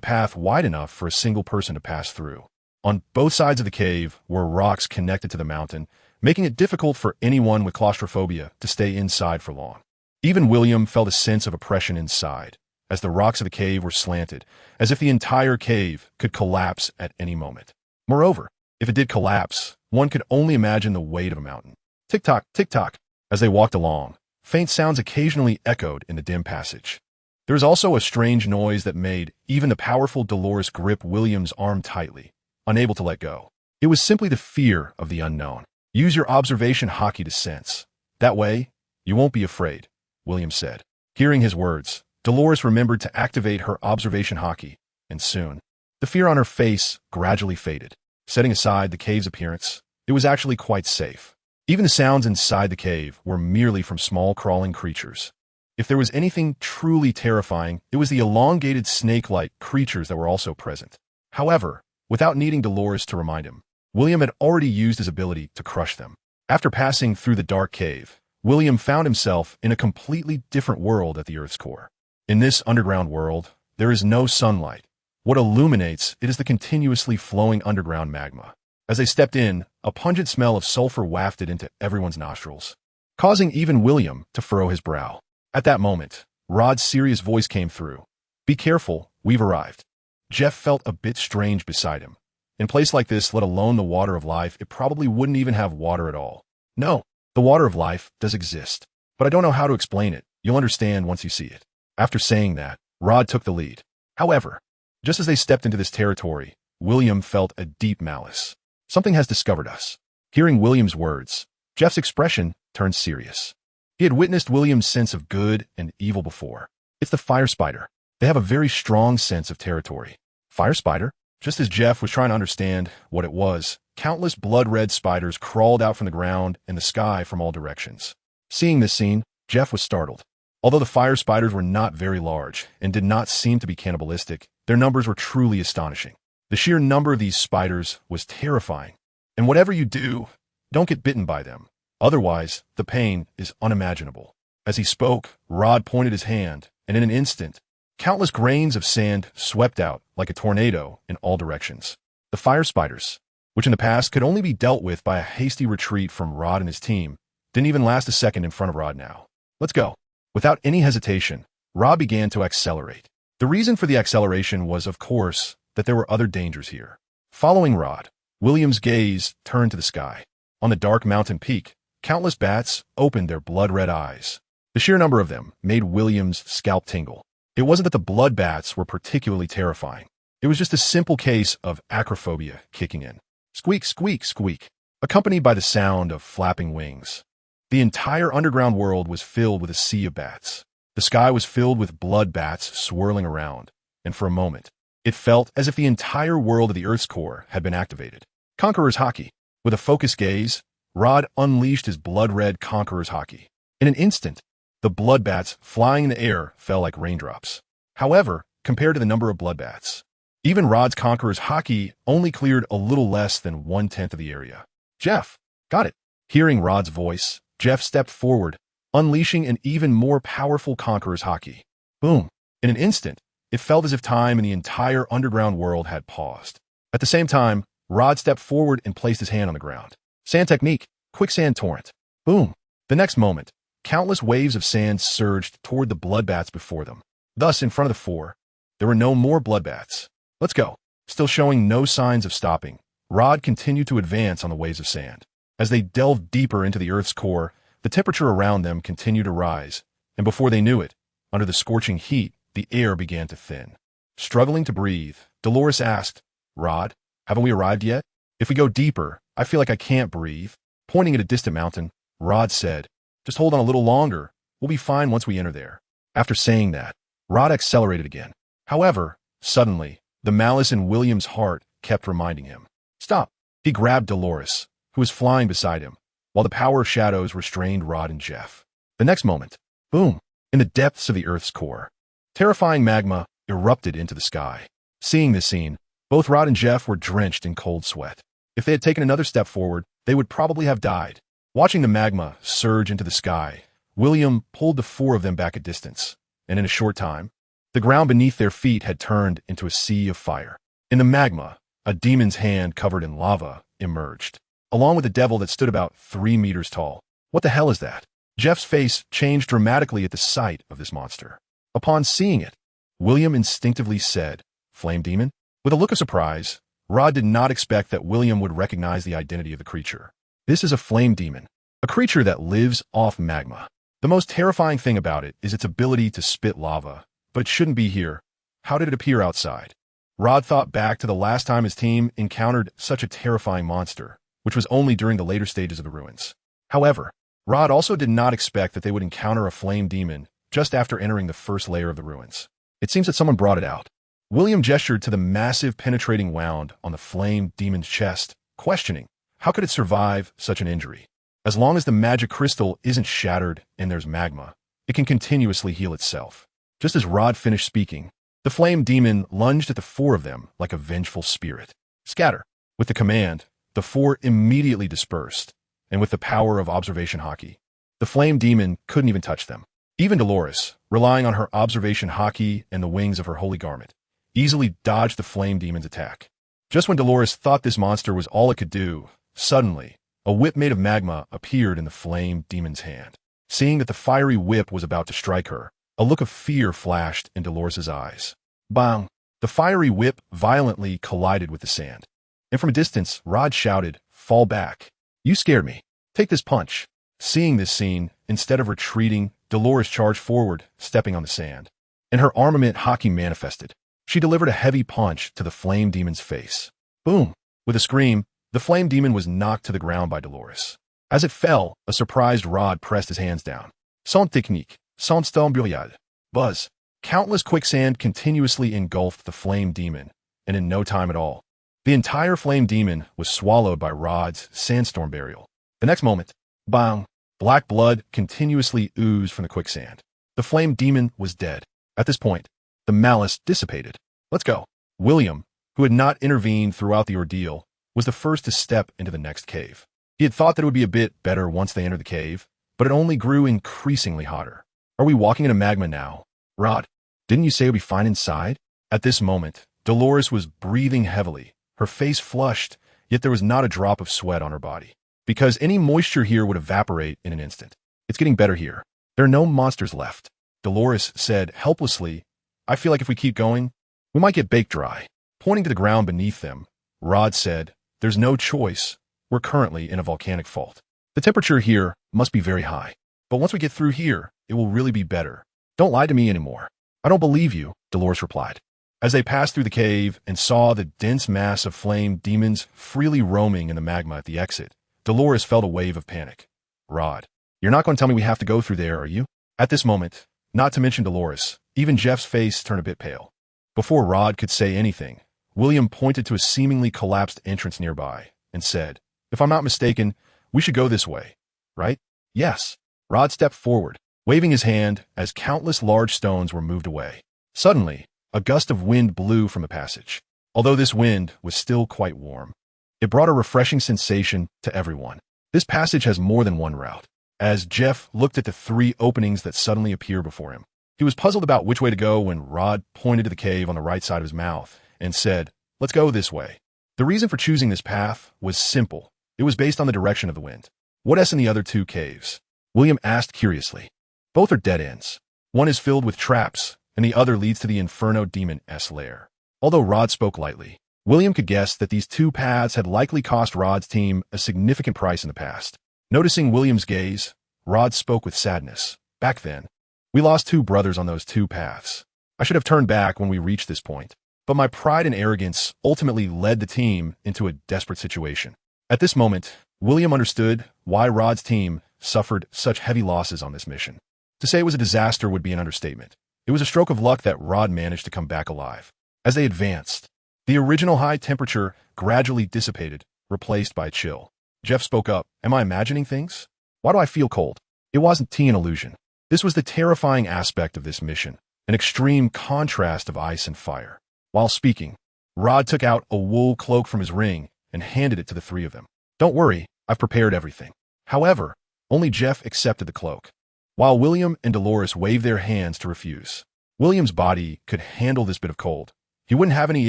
path wide enough for a single person to pass through. On both sides of the cave were rocks connected to the mountain, making it difficult for anyone with claustrophobia to stay inside for long. Even William felt a sense of oppression inside, as the rocks of the cave were slanted, as if the entire cave could collapse at any moment. Moreover, if it did collapse, one could only imagine the weight of a mountain. Tick-tock, tick-tock. As they walked along, faint sounds occasionally echoed in the dim passage. There was also a strange noise that made even the powerful Dolores grip William's arm tightly, unable to let go. It was simply the fear of the unknown. Use your observation hockey to sense. That way, you won't be afraid, William said. Hearing his words, Dolores remembered to activate her observation hockey, and soon, the fear on her face gradually faded. Setting aside the cave's appearance, it was actually quite safe. Even the sounds inside the cave were merely from small crawling creatures. If there was anything truly terrifying, it was the elongated snake-like creatures that were also present. However, without needing Dolores to remind him, William had already used his ability to crush them. After passing through the dark cave, William found himself in a completely different world at the Earth's core. In this underground world, there is no sunlight. What illuminates it is the continuously flowing underground magma. As they stepped in, a pungent smell of sulfur wafted into everyone's nostrils, causing even William to furrow his brow. At that moment, Rod's serious voice came through. "Be careful, we've arrived." Jeff felt a bit strange beside him. In a place like this, let alone the water of life, it probably wouldn't even have water at all. No, the water of life does exist, but I don't know how to explain it. You'll understand once you see it. After saying that, Rod took the lead. However, just as they stepped into this territory, William felt a deep malice. Something has discovered us. Hearing William's words, Jeff's expression turned serious. He had witnessed William's sense of good and evil before. It's the fire spider. They have a very strong sense of territory. Fire spider? Just as Jeff was trying to understand what it was, countless blood-red spiders crawled out from the ground and the sky from all directions. Seeing this scene, Jeff was startled. Although the fire spiders were not very large and did not seem to be cannibalistic, their numbers were truly astonishing. The sheer number of these spiders was terrifying. And whatever you do, don't get bitten by them. Otherwise, the pain is unimaginable. As he spoke, Rod pointed his hand, and in an instant, countless grains of sand swept out like a tornado in all directions. The fire spiders, which in the past could only be dealt with by a hasty retreat from Rod and his team, didn't even last a second in front of Rod now. "Let's go." Without any hesitation, Rod began to accelerate. The reason for the acceleration was, of course, that there were other dangers here. Following Rod, William's gaze turned to the sky. On the dark mountain peak, countless bats opened their blood-red eyes. The sheer number of them made William's scalp tingle. It wasn't that the blood bats were particularly terrifying. It was just a simple case of acrophobia kicking in. Squeak, squeak, squeak, accompanied by the sound of flapping wings. The entire underground world was filled with a sea of bats. The sky was filled with blood bats swirling around, and for a moment, it felt as if the entire world of the Earth's core had been activated. Conqueror's Hockey. With a focused gaze, Rod unleashed his blood-red Conqueror's Hockey. In an instant, the blood bats flying in the air fell like raindrops. However, compared to the number of blood bats, even Rod's Conqueror's Hockey only cleared a little less than 1/10 of the area. "Jeff, got it." Hearing Rod's voice, Jeff stepped forward, unleashing an even more powerful Conqueror's Hockey. Boom. In an instant, it felt as if time in the entire underground world had paused. At the same time, Rod stepped forward and placed his hand on the ground. Sand technique, quicksand torrent. Boom. The next moment, countless waves of sand surged toward the bloodbats before them. Thus, in front of the four, there were no more bloodbats. "Let's go." Still showing no signs of stopping, Rod continued to advance on the waves of sand. As they delved deeper into the Earth's core, the temperature around them continued to rise, and before they knew it, under the scorching heat, the air began to thin. Struggling to breathe, Dolores asked, "Rod, haven't we arrived yet? If we go deeper, I feel like I can't breathe." Pointing at a distant mountain, Rod said, "Just hold on a little longer. We'll be fine once we enter there." After saying that, Rod accelerated again. However, suddenly, the malice in William's heart kept reminding him. "Stop." He grabbed Dolores, who was flying beside him, while the power of shadows restrained Rod and Jeff. The next moment, boom, in the depths of the Earth's core, terrifying magma erupted into the sky. Seeing this scene, both Rod and Jeff were drenched in cold sweat. If they had taken another step forward, they would probably have died. Watching the magma surge into the sky, William pulled the four of them back a distance, and in a short time, the ground beneath their feet had turned into a sea of fire. In the magma, a demon's hand covered in lava emerged, along with a devil that stood about 3 meters tall. "What the hell is that?" Jeff's face changed dramatically at the sight of this monster. Upon seeing it, William instinctively said, "Flame demon?" With a look of surprise, Rod did not expect that William would recognize the identity of the creature. This is a flame demon, a creature that lives off magma. The most terrifying thing about it is its ability to spit lava, but it shouldn't be here. How did it appear outside? Rod thought back to the last time his team encountered such a terrifying monster, which was only during the later stages of the ruins. However, Rod also did not expect that they would encounter a flame demon just after entering the first layer of the ruins. It seems that someone brought it out. William gestured to the massive penetrating wound on the flame demon's chest, questioning, how could it survive such an injury? As long as the magic crystal isn't shattered and there's magma, it can continuously heal itself. Just as Rod finished speaking, the flame demon lunged at the four of them like a vengeful spirit. Scatter. With the command, the four immediately dispersed, and with the power of observation hockey, the flame demon couldn't even touch them. Even Dolores, relying on her observation hockey and the wings of her holy garment, easily dodged the flame demon's attack. Just when Dolores thought this monster was all it could do, suddenly, a whip made of magma appeared in the flame demon's hand. Seeing that the fiery whip was about to strike her, a look of fear flashed in Dolores' eyes. Bang! The fiery whip violently collided with the sand. And from a distance, Rod shouted, "Fall back. You scared me. Take this punch." Seeing this scene, instead of retreating, Dolores charged forward, stepping on the sand. And her armament hockey manifested. She delivered a heavy punch to the flame demon's face. Boom! With a scream, the flame demon was knocked to the ground by Dolores. As it fell, a surprised Rod pressed his hands down. Sans technique, sans embrouillade. Buzz. Countless quicksand continuously engulfed the flame demon, and in no time at all, the entire flame demon was swallowed by Rod's sandstorm burial. The next moment, bang! Black blood continuously oozed from the quicksand. The flame demon was dead. At this point, the malice dissipated. Let's go. William, who had not intervened throughout the ordeal, was the first to step into the next cave. He had thought that it would be a bit better once they entered the cave, but it only grew increasingly hotter. Are we walking into magma now? Rod, didn't you say it would be fine inside? At this moment, Dolores was breathing heavily, her face flushed, yet there was not a drop of sweat on her body. Because any moisture here would evaporate in an instant. It's getting better here. There are no monsters left. Dolores said helplessly, I feel like if we keep going, we might get baked dry. Pointing to the ground beneath them, Rod said, there's no choice. We're currently in a volcanic fault. The temperature here must be very high. But once we get through here, it will really be better. Don't lie to me anymore. I don't believe you, Dolores replied. As they passed through the cave and saw the dense mass of flame demons freely roaming in the magma at the exit, Dolores felt a wave of panic. Rod, you're not going to tell me we have to go through there, are you? At this moment, not to mention Dolores, even Jeff's face turned a bit pale. Before Rod could say anything, William pointed to a seemingly collapsed entrance nearby and said, if I'm not mistaken, we should go this way, right? Yes. Rod stepped forward, waving his hand as countless large stones were moved away. Suddenly, a gust of wind blew from the passage. Although this wind was still quite warm, it brought a refreshing sensation to everyone. This passage has more than one route. As Jeff looked at the three openings that suddenly appeared before him, he was puzzled about which way to go when Rod pointed to the cave on the right side of his mouth and said, let's go this way. The reason for choosing this path was simple. It was based on the direction of the wind. What else in the other two caves? William asked curiously. Both are dead ends. One is filled with traps, and the other leads to the Inferno Demon's lair. Although Rod spoke lightly, William could guess that these two paths had likely cost Rod's team a significant price in the past. Noticing William's gaze, Rod spoke with sadness. Back then, we lost two brothers on those two paths. I should have turned back when we reached this point, but my pride and arrogance ultimately led the team into a desperate situation. At this moment, William understood why Rod's team suffered such heavy losses on this mission. To say it was a disaster would be an understatement. It was a stroke of luck that Rod managed to come back alive. As they advanced, the original high temperature gradually dissipated, replaced by chill. Jeff spoke up. Am I imagining things? Why do I feel cold? It wasn't an illusion. This was the terrifying aspect of this mission, an extreme contrast of ice and fire. While speaking, Rod took out a wool cloak from his ring and handed it to the three of them. Don't worry, I've prepared everything. However, only Jeff accepted the cloak, while William and Dolores waved their hands to refuse. William's body could handle this bit of cold. He wouldn't have any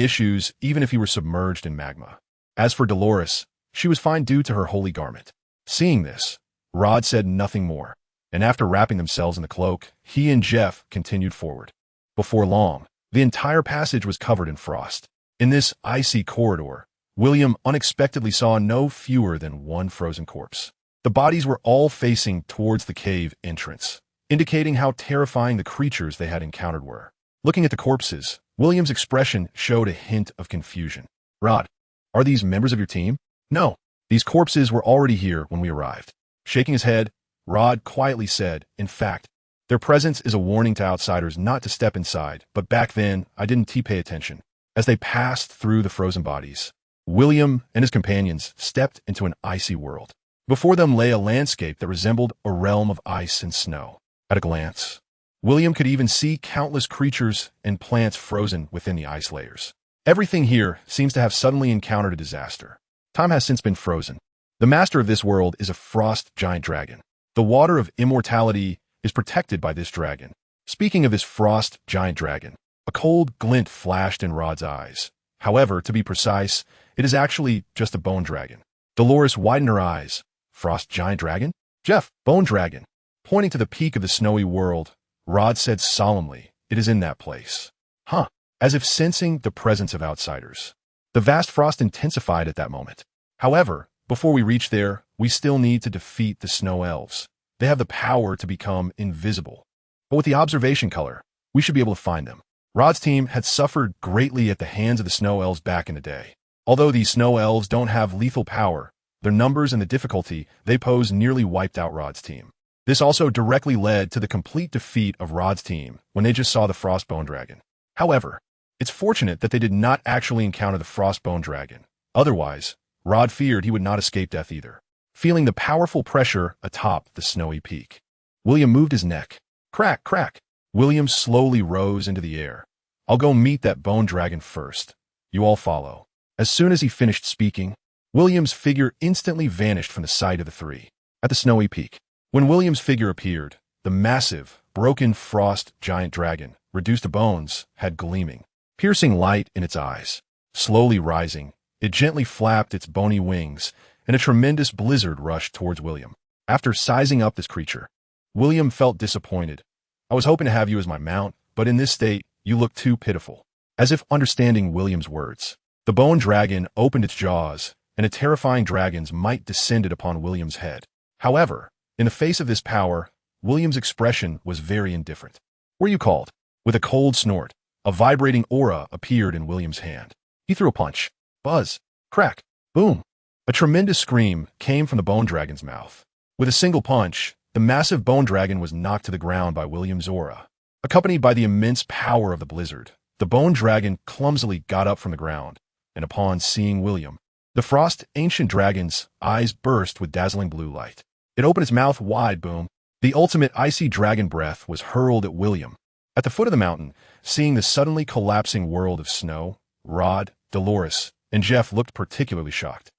issues even if he were submerged in magma. As for Dolores, she was fine due to her holy garment. Seeing this, Rod said nothing more, and after wrapping themselves in the cloak, he and Jeff continued forward. Before long, the entire passage was covered in frost. In this icy corridor, William unexpectedly saw no fewer than one frozen corpse. The bodies were all facing towards the cave entrance, indicating how terrifying the creatures they had encountered were. Looking at the corpses, William's expression showed a hint of confusion. Rod, are these members of your team? No, these corpses were already here when we arrived. Shaking his head, Rod quietly said, in fact, Their presence is a warning to outsiders not to step inside, but back then, I didn't pay attention. As they passed through the frozen bodies, William and his companions stepped into an icy world. Before them lay a landscape that resembled a realm of ice and snow. At a glance, William could even see countless creatures and plants frozen within the ice layers. Everything here seems to have suddenly encountered a disaster. Time has since been frozen. The master of this world is a frost giant dragon. The water of immortality is protected by this dragon. Speaking of this frost giant dragon, a cold glint flashed in Rod's eyes. However, to be precise, it is actually just a bone dragon. Dolores widened her eyes. Frost giant dragon? Jeff, bone dragon. Pointing to the peak of the snowy world, Rod said solemnly, it is in that place. Huh, as if sensing the presence of outsiders. The vast frost intensified at that moment. However, before we reach there, we still need to defeat the snow elves. They have the power to become invisible. But with the observation color, we should be able to find them. Rod's team had suffered greatly at the hands of the snow elves back in the day. Although these snow elves don't have lethal power, their numbers and the difficulty they pose nearly wiped out Rod's team. This also directly led to the complete defeat of Rod's team when they just saw the Frostbone Dragon. However, it's fortunate that they did not actually encounter the Frostbone Dragon. Otherwise, Rod feared he would not escape death either. Feeling the powerful pressure atop the snowy peak, William moved his neck. Crack, crack. William slowly rose into the air. I'll go meet that bone dragon first. You all follow. As soon as he finished speaking, William's figure instantly vanished from the sight of the three. At the snowy peak, when William's figure appeared, the massive, broken frost giant dragon, reduced to bones, had gleaming, piercing light in its eyes. Slowly rising, it gently flapped its bony wings, and a tremendous blizzard rushed towards William. After sizing up this creature, William felt disappointed. I was hoping to have you as my mount, but in this state, you look too pitiful. As if understanding William's words, the bone dragon opened its jaws, and a terrifying dragon's might descended upon William's head. However, in the face of this power, William's expression was very indifferent. Were you called? With a cold snort, a vibrating aura appeared in William's hand. He threw a punch. Buzz. Crack. Boom. A tremendous scream came from the bone dragon's mouth. With a single punch, the massive bone dragon was knocked to the ground by William's aura. Accompanied by the immense power of the blizzard, the bone dragon clumsily got up from the ground, and upon seeing William, the frost ancient dragon's eyes burst with dazzling blue light. It opened its mouth wide. Boom. The ultimate icy dragon breath was hurled at William. At the foot of the mountain, seeing the suddenly collapsing world of snow, Rod, Dolores, and Jeff looked particularly shocked.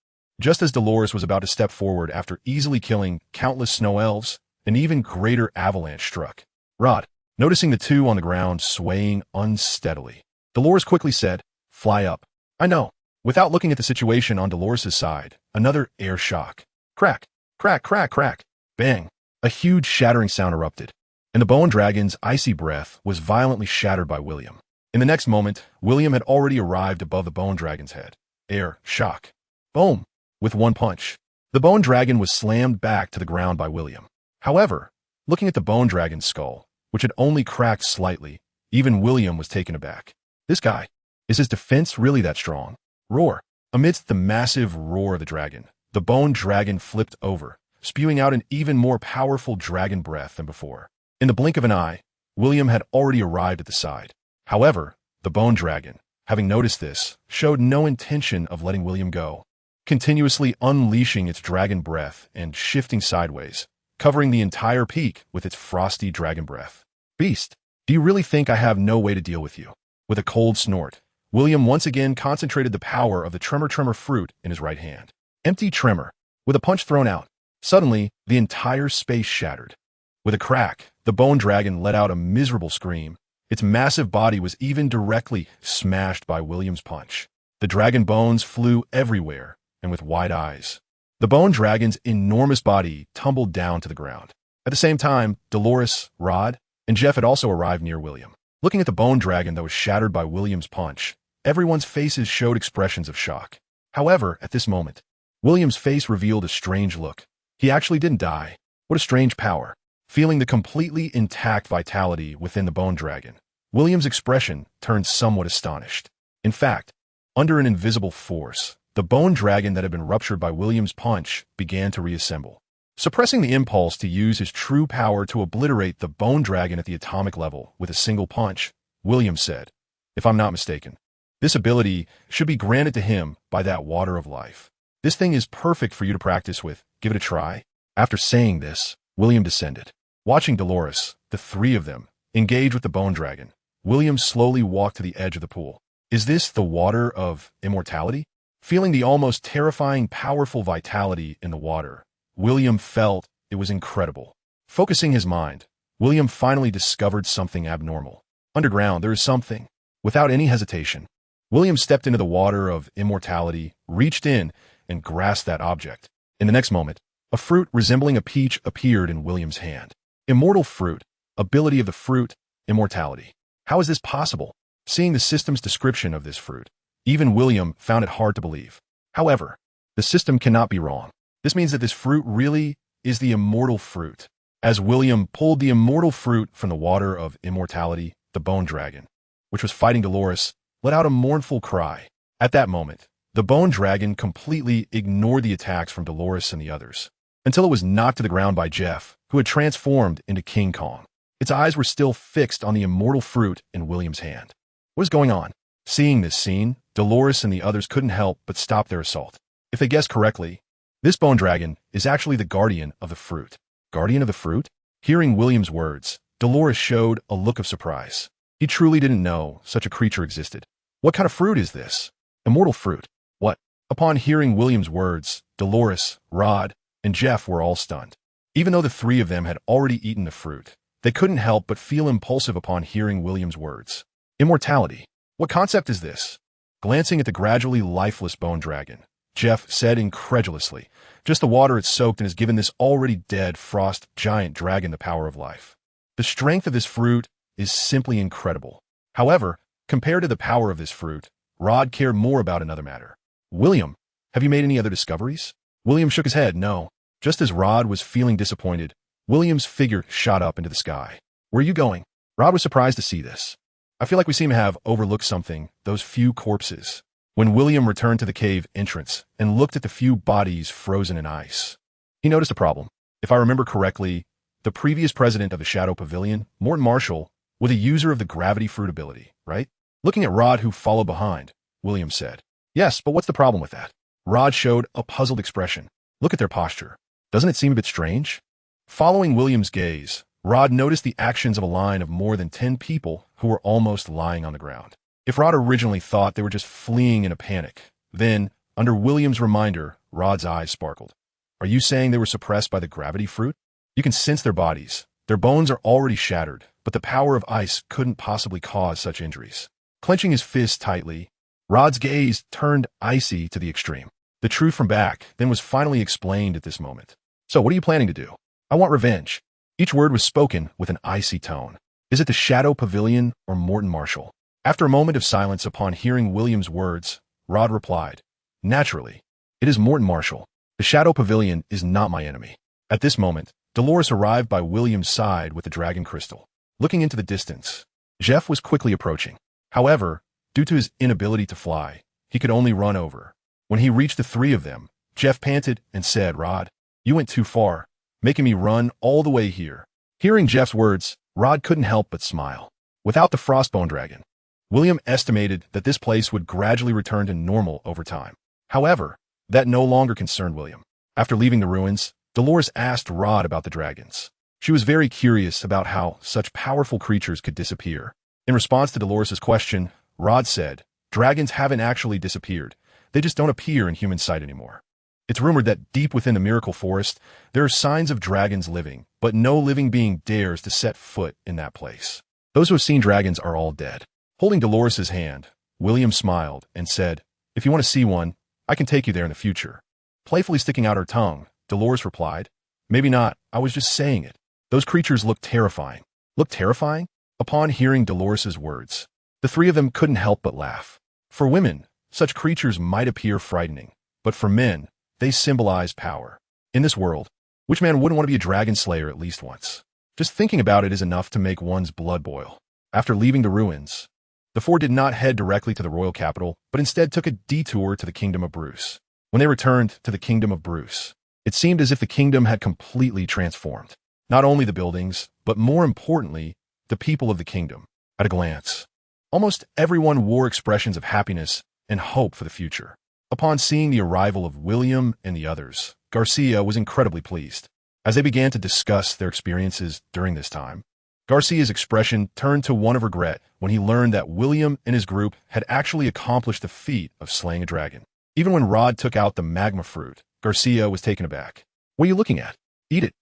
Just as Dolores was about to step forward after easily killing countless snow elves, an even greater avalanche struck. Rod, noticing the two on the ground swaying unsteadily, Dolores quickly said, "Fly up." I know. Without looking at the situation on Dolores' side, another air shock. Crack, crack, crack, crack. Bang. A huge shattering sound erupted, and the bone dragon's icy breath was violently shattered by William. In the next moment, William had already arrived above the bone dragon's head. Air shock. Boom. With one punch, the bone dragon was slammed back to the ground by William. However, looking at the bone dragon's skull, which had only cracked slightly, even William was taken aback. This guy, is his defense really that strong? Roar. Amidst the massive roar of the dragon, the bone dragon flipped over, spewing out an even more powerful dragon breath than before. In the blink of an eye, William had already arrived at the side. However, the bone dragon, having noticed this, showed no intention of letting William go, continuously unleashing its dragon breath and shifting sideways, covering the entire peak with its frosty dragon breath. Beast, do you really think I have no way to deal with you? With a cold snort, William once again concentrated the power of the tremor fruit in his right hand. Empty tremor. With a punch thrown out, suddenly, the entire space shattered. With a crack, the bone dragon let out a miserable scream. Its massive body was even directly smashed by William's punch. The dragon bones flew everywhere, and with wide eyes, the bone dragon's enormous body tumbled down to the ground. At the same time, Dolores, Rod, and Jeff had also arrived near William. Looking at the bone dragon that was shattered by William's punch, everyone's faces showed expressions of shock. However, at this moment, William's face revealed a strange look. He actually didn't die. What a strange power. Feeling the completely intact vitality within the bone dragon, William's expression turned somewhat astonished. In fact, under an invisible force, the bone dragon that had been ruptured by William's punch began to reassemble. suppressing the impulse to use his true power to obliterate the bone dragon at the atomic level with a single punch. William said, "If I'm not mistaken, this ability should be granted to him by that water of life. This thing is perfect for you to practice with. Give it a try." After saying this, William descended. Watching Dolores, the three of them, engage with the bone dragon, William slowly walked to the edge of the pool. Is this the water of immortality? Feeling the almost terrifying, powerful vitality in the water, William felt it was incredible. Focusing his mind, William finally discovered something abnormal. Underground, there is something. Without any hesitation, William stepped into the water of immortality, reached in, and grasped that object. In the next moment, a fruit resembling a peach appeared in William's hand. Immortal fruit, ability of the fruit, immortality. How is this possible? Seeing the system's description of this fruit, even William found it hard to believe. However, the system cannot be wrong. This means that this fruit really is the immortal fruit. As William pulled the immortal fruit from the water of immortality, the bone dragon, which was fighting Dolores, let out a mournful cry. At that moment, the bone dragon completely ignored the attacks from Dolores and the others, until it was knocked to the ground by Jeff, who had transformed into King Kong. Its eyes were still fixed on the immortal fruit in William's hand. What is going on? Seeing this scene, Dolores and the others couldn't help but stop their assault. If they guessed correctly, this bone dragon is actually the guardian of the fruit. Guardian of the fruit? Hearing William's words, Dolores showed a look of surprise. He truly didn't know such a creature existed. What kind of fruit is this? Immortal fruit. What? Upon hearing William's words, Dolores, Rod, and Jeff were all stunned. Even though the three of them had already eaten the fruit, they couldn't help but feel impulsive upon hearing William's words. Immortality. What concept is this? Glancing at the gradually lifeless bone dragon, Jeff said incredulously, "Just the water it's soaked in has given this already dead frost giant dragon the power of life. The strength of this fruit is simply incredible." However, compared to the power of this fruit, Rod cared more about another matter. "William, have you made any other discoveries?" William shook his head, no. Just as Rod was feeling disappointed, William's figure shot up into the sky. "Where are you going?" Rod was surprised to see this. "I feel like we seem to have overlooked something, those few corpses." When William returned to the cave entrance and looked at the few bodies frozen in ice, he noticed a problem. If I remember correctly, the previous president of the Shadow Pavilion, Morton Marshall, was a user of the gravity fruit ability, right? Looking at Rod, who followed behind, William said, "Yes, but what's the problem with that?" Rod showed a puzzled expression. "Look at their posture. Doesn't it seem a bit strange?" Following William's gaze, Rod noticed the actions of a line of more than 10 people who were almost lying on the ground. If Rod originally thought they were just fleeing in a panic, then, under William's reminder, Rod's eyes sparkled. "Are you saying they were suppressed by the gravity fruit? You can sense their bodies. Their bones are already shattered, but the power of ice couldn't possibly cause such injuries." Clenching his fist tightly, Rod's gaze turned icy to the extreme. The truth from back then was finally explained at this moment. "So what are you planning to do?" "I want revenge." Each word was spoken with an icy tone. "Is it the Shadow Pavilion or Morton Marshall?" After a moment of silence upon hearing William's words, Rod replied, "Naturally, it is Morton Marshall. The Shadow Pavilion is not my enemy." At this moment, Dolores arrived by William's side with the dragon crystal. Looking into the distance, Jeff was quickly approaching. However, due to his inability to fly, he could only run over. When he reached the three of them, Jeff panted and said, "Rod, you went too far, making me run all the way here." Hearing Jeff's words, Rod couldn't help but smile. Without the Frostbone Dragon, William estimated that this place would gradually return to normal over time. However, that no longer concerned William. After leaving the ruins, Dolores asked Rod about the dragons. She was very curious about how such powerful creatures could disappear. In response to Dolores' question, Rod said, "Dragons haven't actually disappeared. They just don't appear in human sight anymore. It's rumored that deep within the Miracle Forest, there are signs of dragons living, but no living being dares to set foot in that place. Those who have seen dragons are all dead." Holding Dolores' hand, William smiled and said, "If you want to see one, I can take you there in the future." Playfully sticking out her tongue, Dolores replied, "Maybe not, I was just saying it. Those creatures look terrifying." Look terrifying? Upon hearing Dolores' words, the three of them couldn't help but laugh. For women, such creatures might appear frightening, but for men, they symbolize power. In this world, which man wouldn't want to be a dragon slayer at least once? Just thinking about it is enough to make one's blood boil. After leaving the ruins, the four did not head directly to the royal capital, but instead took a detour to the kingdom of Bruce. When they returned to the kingdom of Bruce, It seemed as if the kingdom had completely transformed. Not only the buildings, but more importantly, the people of the kingdom. At a glance, almost everyone wore expressions of happiness and hope for the future. Upon seeing the arrival of William and the others, Garcia was incredibly pleased. As they began to discuss their experiences during this time, Garcia's expression turned to one of regret when he learned that William and his group had actually accomplished the feat of slaying a dragon. Even when Rod took out the magma fruit, Garcia was taken aback. "What are you looking at? Eat it."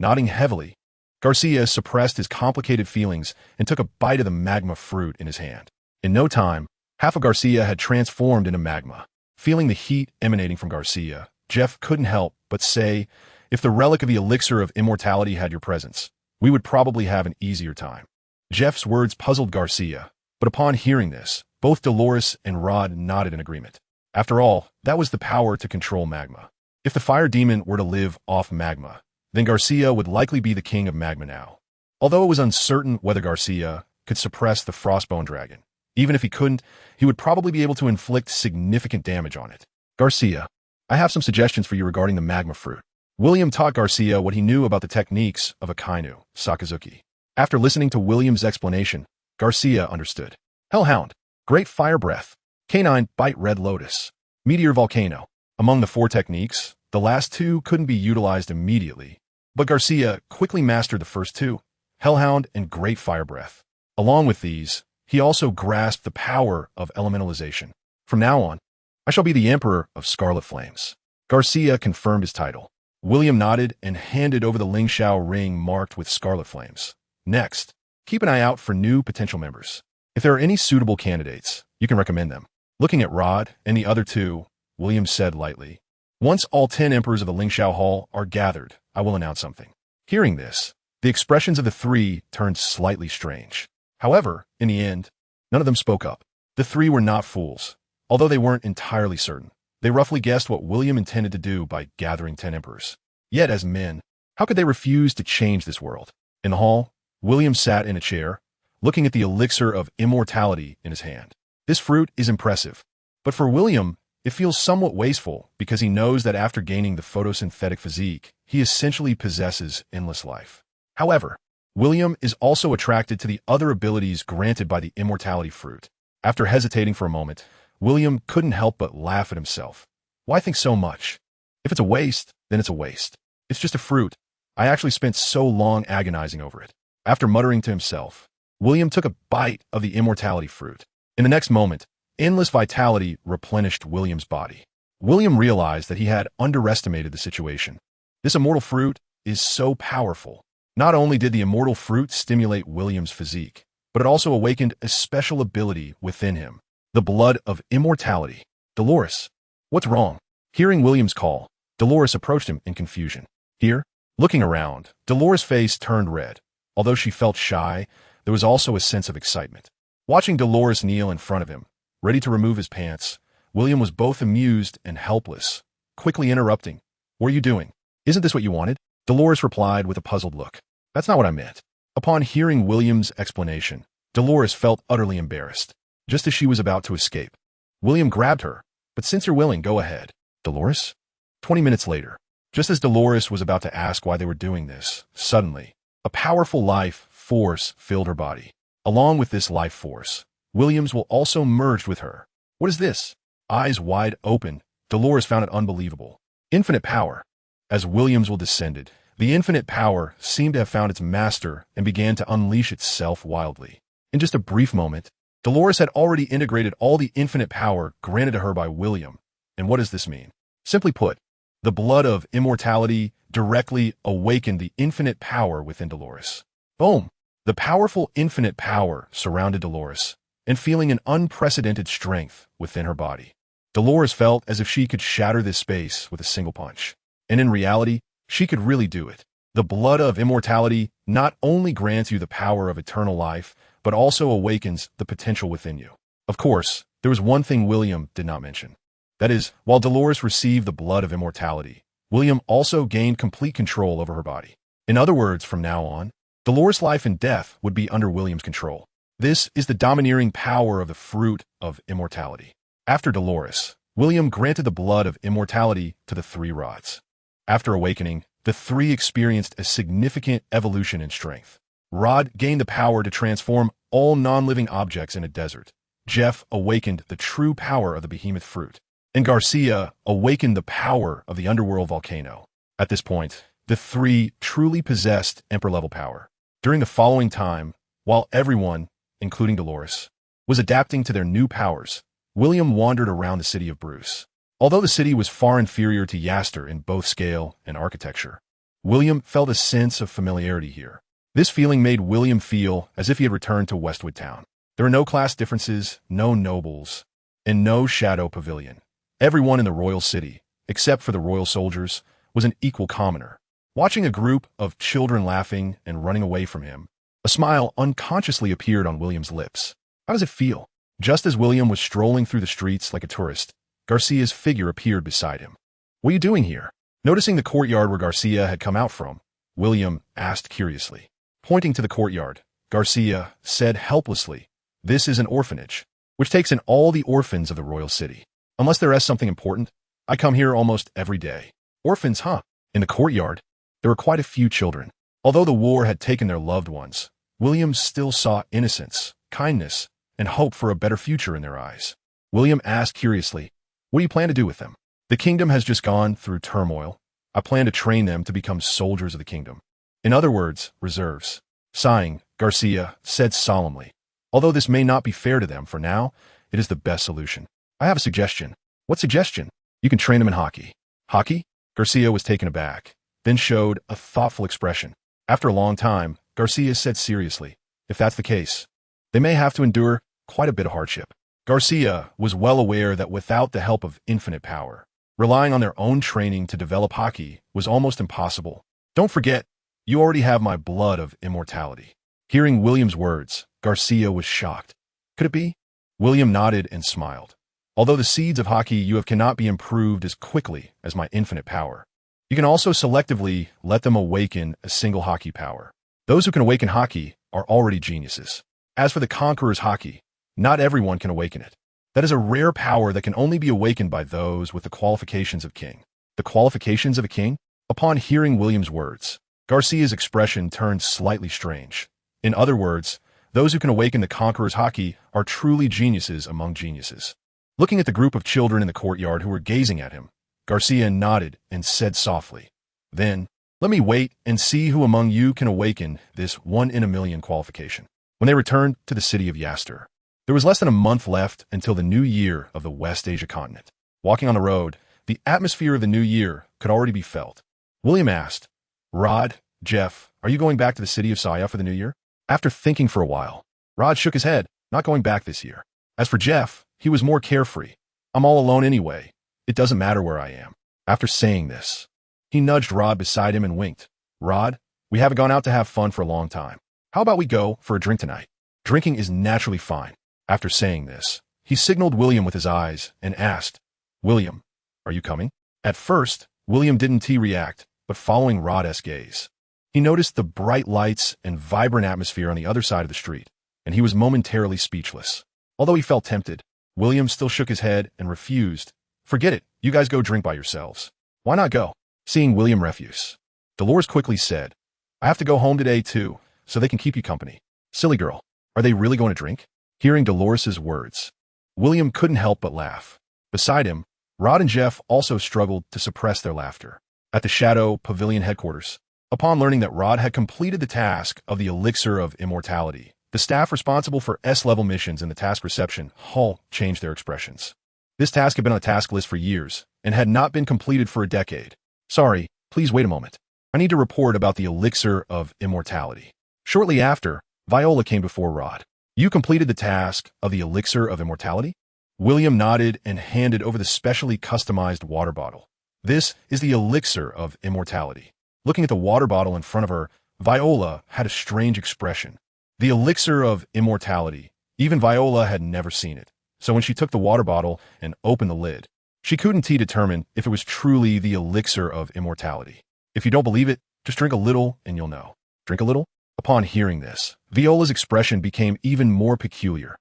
Nodding heavily, Garcia suppressed his complicated feelings and took a bite of the magma fruit in his hand. In no time, half of Garcia had transformed into magma. Feeling the heat emanating from Garcia, Jeff couldn't help but say, "If the relic of the elixir of immortality had your presence, we would probably have an easier time." Jeff's words puzzled Garcia, but upon hearing this, both Dolores and Rod nodded in agreement. After all, that was the power to control magma. If the fire demon were to live off magma, then Garcia would likely be the king of magma now. Although it was uncertain whether Garcia could suppress the frostbone dragon, even if he couldn't, he would probably be able to inflict significant damage on it. "Garcia, I have some suggestions for you regarding the magma fruit." William taught Garcia what he knew about the techniques of akin, Sakazuki. After listening to William's explanation, Garcia understood. Hellhound, Great Fire Breath, Canine Bite Red Lotus, Meteor Volcano. Among the 4 techniques, the last 2 couldn't be utilized immediately, but Garcia quickly mastered the first 2, Hellhound and Great Fire Breath. Along with these, he also grasped the power of elementalization. "From now on, I shall be the Emperor of Scarlet Flames." Garcia confirmed his title. William nodded and handed over the Lingxiao ring marked with Scarlet Flames. "Next, keep an eye out for new potential members. If there are any suitable candidates, you can recommend them." Looking at Rod and the other 2, William said lightly, "Once all 10 emperors of the Lingxiao Hall are gathered, I will announce something." Hearing this, the expressions of the 3 turned slightly strange. However, in the end, none of them spoke up. The 3 were not fools. Although they weren't entirely certain, they roughly guessed what William intended to do by gathering 10 emperors. Yet as men, how could they refuse to change this world? In the hall, William sat in a chair, looking at the elixir of immortality in his hand. This fruit is impressive, but for William, it feels somewhat wasteful because he knows that after gaining the photosynthetic physique, he essentially possesses endless life. However, William is also attracted to the other abilities granted by the immortality fruit. After hesitating for a moment, William couldn't help but laugh at himself. Why think so much? If it's a waste, then it's a waste. It's just a fruit. I actually spent so long agonizing over it. After muttering to himself, William took a bite of the immortality fruit. In the next moment, endless vitality replenished William's body. William realized that he had underestimated the situation. This immortal fruit is so powerful. Not only did the immortal fruit stimulate William's physique, but it also awakened a special ability within him, the blood of immortality. "Dolores, what's wrong?" Hearing William's call, Dolores approached him in confusion. Here, looking around, Dolores' face turned red. Although she felt shy, there was also a sense of excitement. Watching Dolores kneel in front of him, ready to remove his pants, William was both amused and helpless, quickly interrupting. "What are you doing? Isn't this what you wanted?" Dolores replied with a puzzled look. "That's not what I meant." Upon hearing William's explanation, Dolores felt utterly embarrassed. Just as she was about to escape, William grabbed her. "But since you're willing, go ahead." "Dolores?" 20 minutes later, just as Dolores was about to ask why they were doing this, suddenly, a powerful life force filled her body. Along with this life force, Williams will also merged with her. "What is this?" Eyes wide open, Dolores found it unbelievable. Infinite power. As Williams will descended, the infinite power seemed to have found its master and began to unleash itself wildly. In just a brief moment, Dolores had already integrated all the infinite power granted to her by William. And what does this mean? Simply put, the blood of immortality directly awakened the infinite power within Dolores. Boom! The powerful infinite power surrounded Dolores, and feeling an unprecedented strength within her body. Dolores felt as if she could shatter this space with a single punch. And in reality, she could really do it. The blood of immortality not only grants you the power of eternal life, but also awakens the potential within you. Of course, there was one thing William did not mention. That is, while Dolores received the blood of immortality, William also gained complete control over her body. In other words, from now on, Dolores' life and death would be under William's control. This is the domineering power of the fruit of immortality. After Dolores, William granted the blood of immortality to the 3 rods. After awakening, the three experienced a significant evolution in strength. Rod gained the power to transform all non-living objects in a desert. Jeff awakened the true power of the behemoth fruit. And Garcia awakened the power of the underworld volcano. At this point, the three truly possessed Emperor-level power. During the following time, while everyone, including Dolores, was adapting to their new powers, William wandered around the city of Bruce. Although the city was far inferior to Yaster in both scale and architecture, William felt a sense of familiarity here. This feeling made William feel as if he had returned to Westwood Town. There were no class differences, no nobles, and no shadow pavilion. Everyone in the royal city, except for the royal soldiers, was an equal commoner. Watching a group of children laughing and running away from him, a smile unconsciously appeared on William's lips. How does it feel? Just as William was strolling through the streets like a tourist, Garcia's figure appeared beside him. What are you doing here? Noticing the courtyard where Garcia had come out from, William asked curiously. Pointing to the courtyard, Garcia said helplessly, "This is an orphanage, which takes in all the orphans of the royal city. Unless there is something important, I come here almost every day." Orphans, huh? In the courtyard, there were quite a few children. Although the war had taken their loved ones, William still saw innocence, kindness, and hope for a better future in their eyes. William asked curiously, "What do you plan to do with them?" "The kingdom has just gone through turmoil. I plan to train them to become soldiers of the kingdom. In other words, reserves." Sighing, Garcia said solemnly, "Although this may not be fair to them for now, it is the best solution. I have a suggestion." "What suggestion?" "You can train them in hockey." "Hockey?" Garcia was taken aback, then showed a thoughtful expression. After a long time, Garcia said seriously, "If that's the case, they may have to endure quite a bit of hardship." Garcia was well aware that without the help of infinite power, relying on their own training to develop hockey was almost impossible. "Don't forget, you already have my blood of immortality." Hearing William's words, Garcia was shocked. "Could it be?" William nodded and smiled. "Although the seeds of hockey you have cannot be improved as quickly as my infinite power, you can also selectively let them awaken a single hockey power. Those who can awaken hockey are already geniuses. As for the Conqueror's hockey, not everyone can awaken it. That is a rare power that can only be awakened by those with the qualifications of king." "The qualifications of a king?" Upon hearing William's words, Garcia's expression turned slightly strange. In other words, those who can awaken the Conqueror's hockey are truly geniuses among geniuses. Looking at the group of children in the courtyard who were gazing at him, Garcia nodded and said softly, "Then, let me wait and see who among you can awaken this 1 in a million qualification." When they returned to the city of Yaster, there was less than a month left until the new year of the West Asia continent. Walking on the road, the atmosphere of the new year could already be felt. William asked, "Rod, Jeff, are you going back to the city of Saya for the new year?" After thinking for a while, Rod shook his head, "Not going back this year." As for Jeff, he was more carefree. "I'm all alone anyway. It doesn't matter where I am." After saying this, he nudged Rod beside him and winked. "Rod, we haven't gone out to have fun for a long time. How about we go for a drink tonight? Drinking is naturally fine." After saying this, he signaled William with his eyes and asked, "William, are you coming?" At first, William didn't react, but following Rod's gaze, he noticed the bright lights and vibrant atmosphere on the other side of the street, and he was momentarily speechless. Although he felt tempted, William still shook his head and refused. "Forget it, you guys go drink by yourselves." "Why not go?" Seeing William refuse, Dolores quickly said, "I have to go home today too, so they can keep you company." "Silly girl, are they really going to drink?" Hearing Dolores's words, William couldn't help but laugh. Beside him, Rod and Jeff also struggled to suppress their laughter. At the Shadow Pavilion headquarters, upon learning that Rod had completed the task of the Elixir of Immortality, the staff responsible for S-level missions in the task reception hall changed their expressions. This task had been on the task list for years and had not been completed for a decade. "Sorry, please wait a moment. I need to report about the Elixir of Immortality." Shortly after, Viola came before Rod. "You completed the task of the Elixir of Immortality?" William nodded and handed over the specially customized water bottle. "This is the Elixir of Immortality." Looking at the water bottle in front of her, Viola had a strange expression. The Elixir of Immortality. Even Viola had never seen it. So when she took the water bottle and opened the lid, she couldn't determine if it was truly the Elixir of Immortality. "If you don't believe it, just drink a little and you'll know." "Drink a little?" Upon hearing this, Viola's expression became even more peculiar.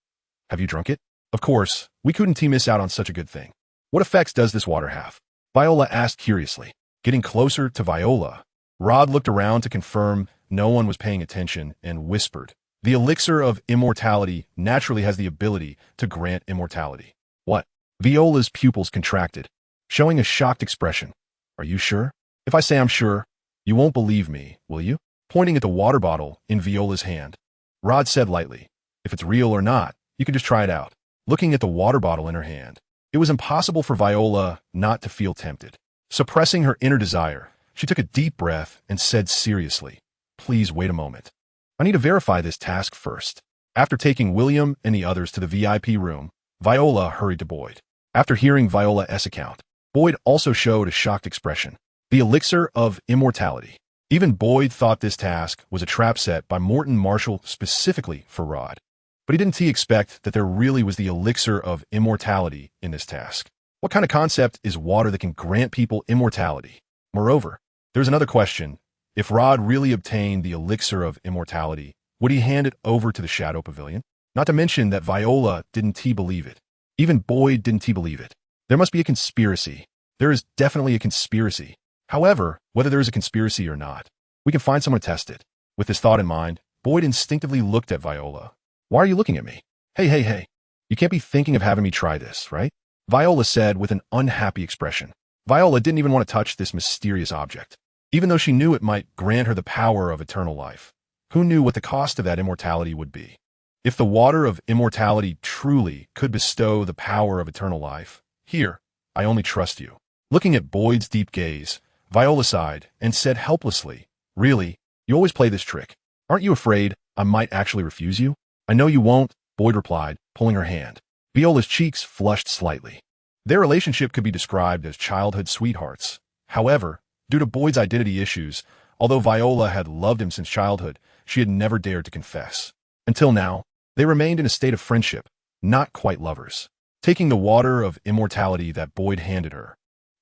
"Have you drunk it?" "Of course, we couldn't miss out on such a good thing." "What effects does this water have?" Viola asked curiously. getting closer to Viola. Rod looked around to confirm no one was paying attention and whispered, "The elixir of immortality naturally has the ability to grant immortality." What? Viola's pupils contracted, showing a shocked expression. "Are you sure? If I say I'm sure, you won't believe me, will you?" Pointing at the water bottle in Viola's hand, Rod said lightly, "If it's real or not, you can just try it out." Looking at the water bottle in her hand, it was impossible for Viola not to feel tempted. Suppressing her inner desire, she took a deep breath and said seriously, "Please wait a moment. I need to verify this task first." After taking William and the others to the VIP room, Viola hurried to Boyd. After hearing Viola's account, Boyd also showed a shocked expression. The elixir of immortality. Even Boyd thought this task was a trap set by Morton Marshall specifically for Rod. But didn't he expect that there really was the elixir of immortality in this task? What kind of concept is water that can grant people immortality? Moreover, there's another question. If Rod really obtained the elixir of immortality, would he hand it over to the Shadow Pavilion? Not to mention that Viola didn't believe it. Even Boyd didn't believe it. There must be a conspiracy. There is definitely a conspiracy. However, whether there is a conspiracy or not, we can find someone to test it. With this thought in mind, Boyd instinctively looked at Viola. "Why are you looking at me? Hey. You can't be thinking of having me try this, right?" Viola said with an unhappy expression. Viola didn't even want to touch this mysterious object, even though she knew it might grant her the power of eternal life. Who knew what the cost of that immortality would be? If the water of immortality truly could bestow the power of eternal life, here, I only trust you. Looking at Boyd's deep gaze, Viola sighed and said helplessly, "Really? You always play this trick. Aren't you afraid I might actually refuse you?" "I know you won't," Boyd replied, pulling her hand. Viola's cheeks flushed slightly. Their relationship could be described as childhood sweethearts. However, due to Boyd's identity issues, although Viola had loved him since childhood, she had never dared to confess. Until now, they remained in a state of friendship, not quite lovers. Taking the water of immortality that Boyd handed her,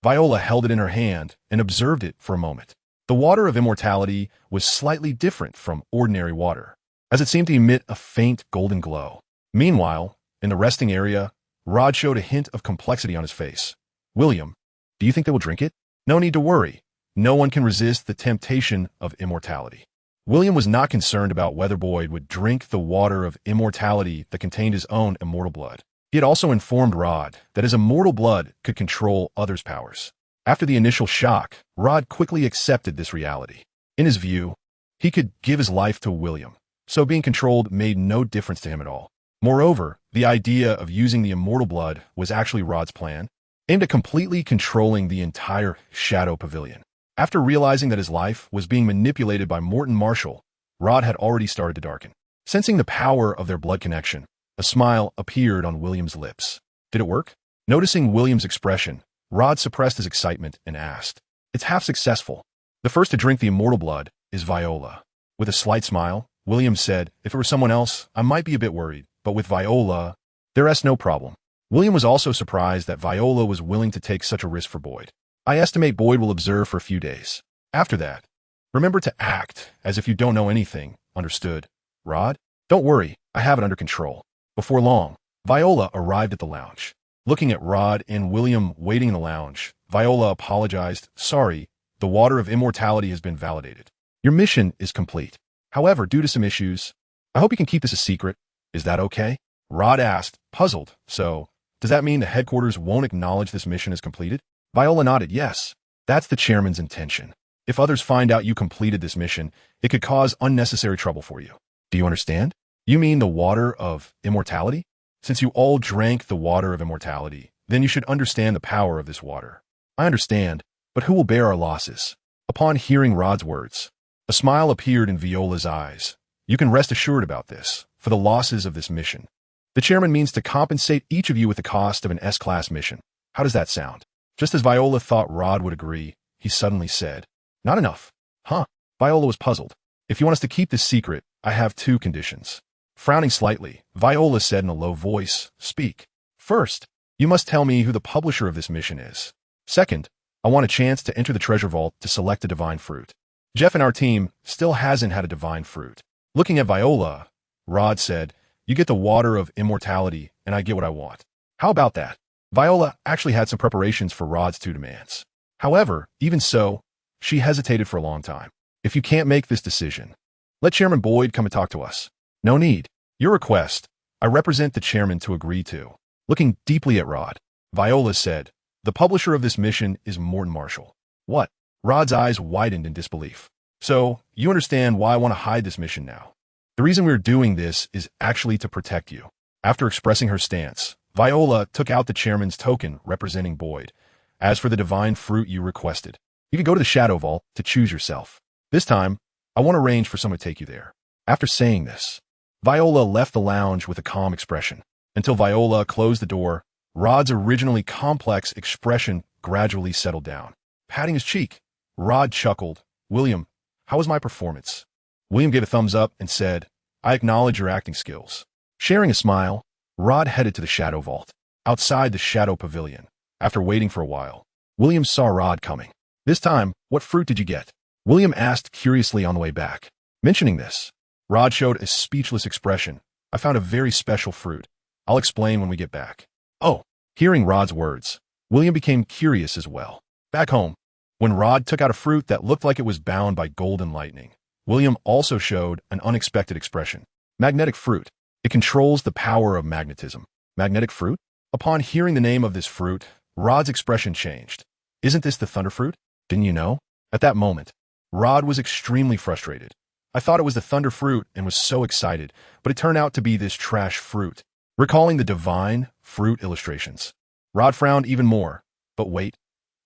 Viola held it in her hand and observed it for a moment. The water of immortality was slightly different from ordinary water, as it seemed to emit a faint golden glow. Meanwhile, in the resting area, Rod showed a hint of complexity on his face. "William, do you think they will drink it?" "No need to worry. No one can resist the temptation of immortality." William was not concerned about whether Boyd would drink the water of immortality that contained his own immortal blood. He had also informed Rod that his immortal blood could control others' powers. After the initial shock, Rod quickly accepted this reality. In his view, he could give his life to William, so being controlled made no difference to him at all. Moreover, the idea of using the immortal blood was actually Rod's plan, aimed at completely controlling the entire Shadow Pavilion. After realizing that his life was being manipulated by Morton Marshall, Rod had already started to darken. Sensing the power of their blood connection, a smile appeared on William's lips. Did it work? Noticing William's expression, Rod suppressed his excitement and asked, "It's half successful. The first to drink the immortal blood is Viola." With a slight smile, William said, "If it were someone else, I might be a bit worried, but with Viola, there's no problem." William was also surprised that Viola was willing to take such a risk for Boyd. "I estimate Boyd will observe for a few days. After that, remember to act as if you don't know anything, understood? Rod? Don't worry, I have it under control." Before long, Viola arrived at the lounge. Looking at Rod and William waiting in the lounge, Viola apologized. "Sorry, the water of immortality has been validated. Your mission is complete. However, due to some issues, I hope you can keep this a secret. Is that okay?" Rod asked, puzzled. "So, does that mean the headquarters won't acknowledge this mission as completed?" Viola nodded. "Yes, that's the chairman's intention. If others find out you completed this mission, it could cause unnecessary trouble for you. Do you understand?" "You mean the water of immortality? Since you all drank the water of immortality, then you should understand the power of this water." "I understand, but who will bear our losses?" Upon hearing Rod's words, a smile appeared in Viola's eyes. "You can rest assured about this, for the losses of this mission. The chairman means to compensate each of you with the cost of an S-class mission. How does that sound?" Just as Viola thought Rod would agree, he suddenly said, "Not enough." "Huh?" Viola was puzzled. "If you want us to keep this secret, I have two conditions." Frowning slightly, Viola said in a low voice, "Speak. First, you must tell me who the publisher of this mission is. Second, I want a chance to enter the treasure vault to select a divine fruit. Jeff and our team still hasn't had a divine fruit." Looking at Viola, Rod said, "You get the water of immortality, and I get what I want. How about that?" Viola actually had some preparations for Rod's two demands. However, even so, she hesitated for a long time. If you can't make this decision, let Chairman Boyd come and talk to us. No need. Your request, I represent the chairman to agree to. Looking deeply at Rod, Viola said, the publisher of this mission is Morton Marshall. What? Rod's eyes widened in disbelief. So, you understand why I want to hide this mission now. The reason we're doing this is actually to protect you. After expressing her stance, Viola took out the chairman's token representing Boyd. As for the divine fruit you requested, you can go to the Shadow Vault to choose yourself. This time, I want to arrange for someone to take you there. After saying this, Viola left the lounge with a calm expression. Until Viola closed the door, Rod's originally complex expression gradually settled down. Patting his cheek, Rod chuckled. William, how was my performance? William gave a thumbs up and said, I acknowledge your acting skills. Sharing a smile, Rod headed to the Shadow Vault. Outside the Shadow Pavilion, after waiting for a while, William saw Rod coming. This time, what fruit did you get? William asked curiously on the way back. Mentioning this, Rod showed a speechless expression. I found a very special fruit. I'll explain when we get back. Oh, hearing Rod's words, William became curious as well. Back home, when Rod took out a fruit that looked like it was bound by golden lightning, William also showed an unexpected expression. Magnetic fruit. It controls the power of magnetism. Magnetic fruit? Upon hearing the name of this fruit, Rod's expression changed. Isn't this the thunder fruit? Didn't you know? At that moment, Rod was extremely frustrated. I thought it was the thunder fruit and was so excited, but it turned out to be this trash fruit. Recalling the divine fruit illustrations, Rod frowned even more. But wait,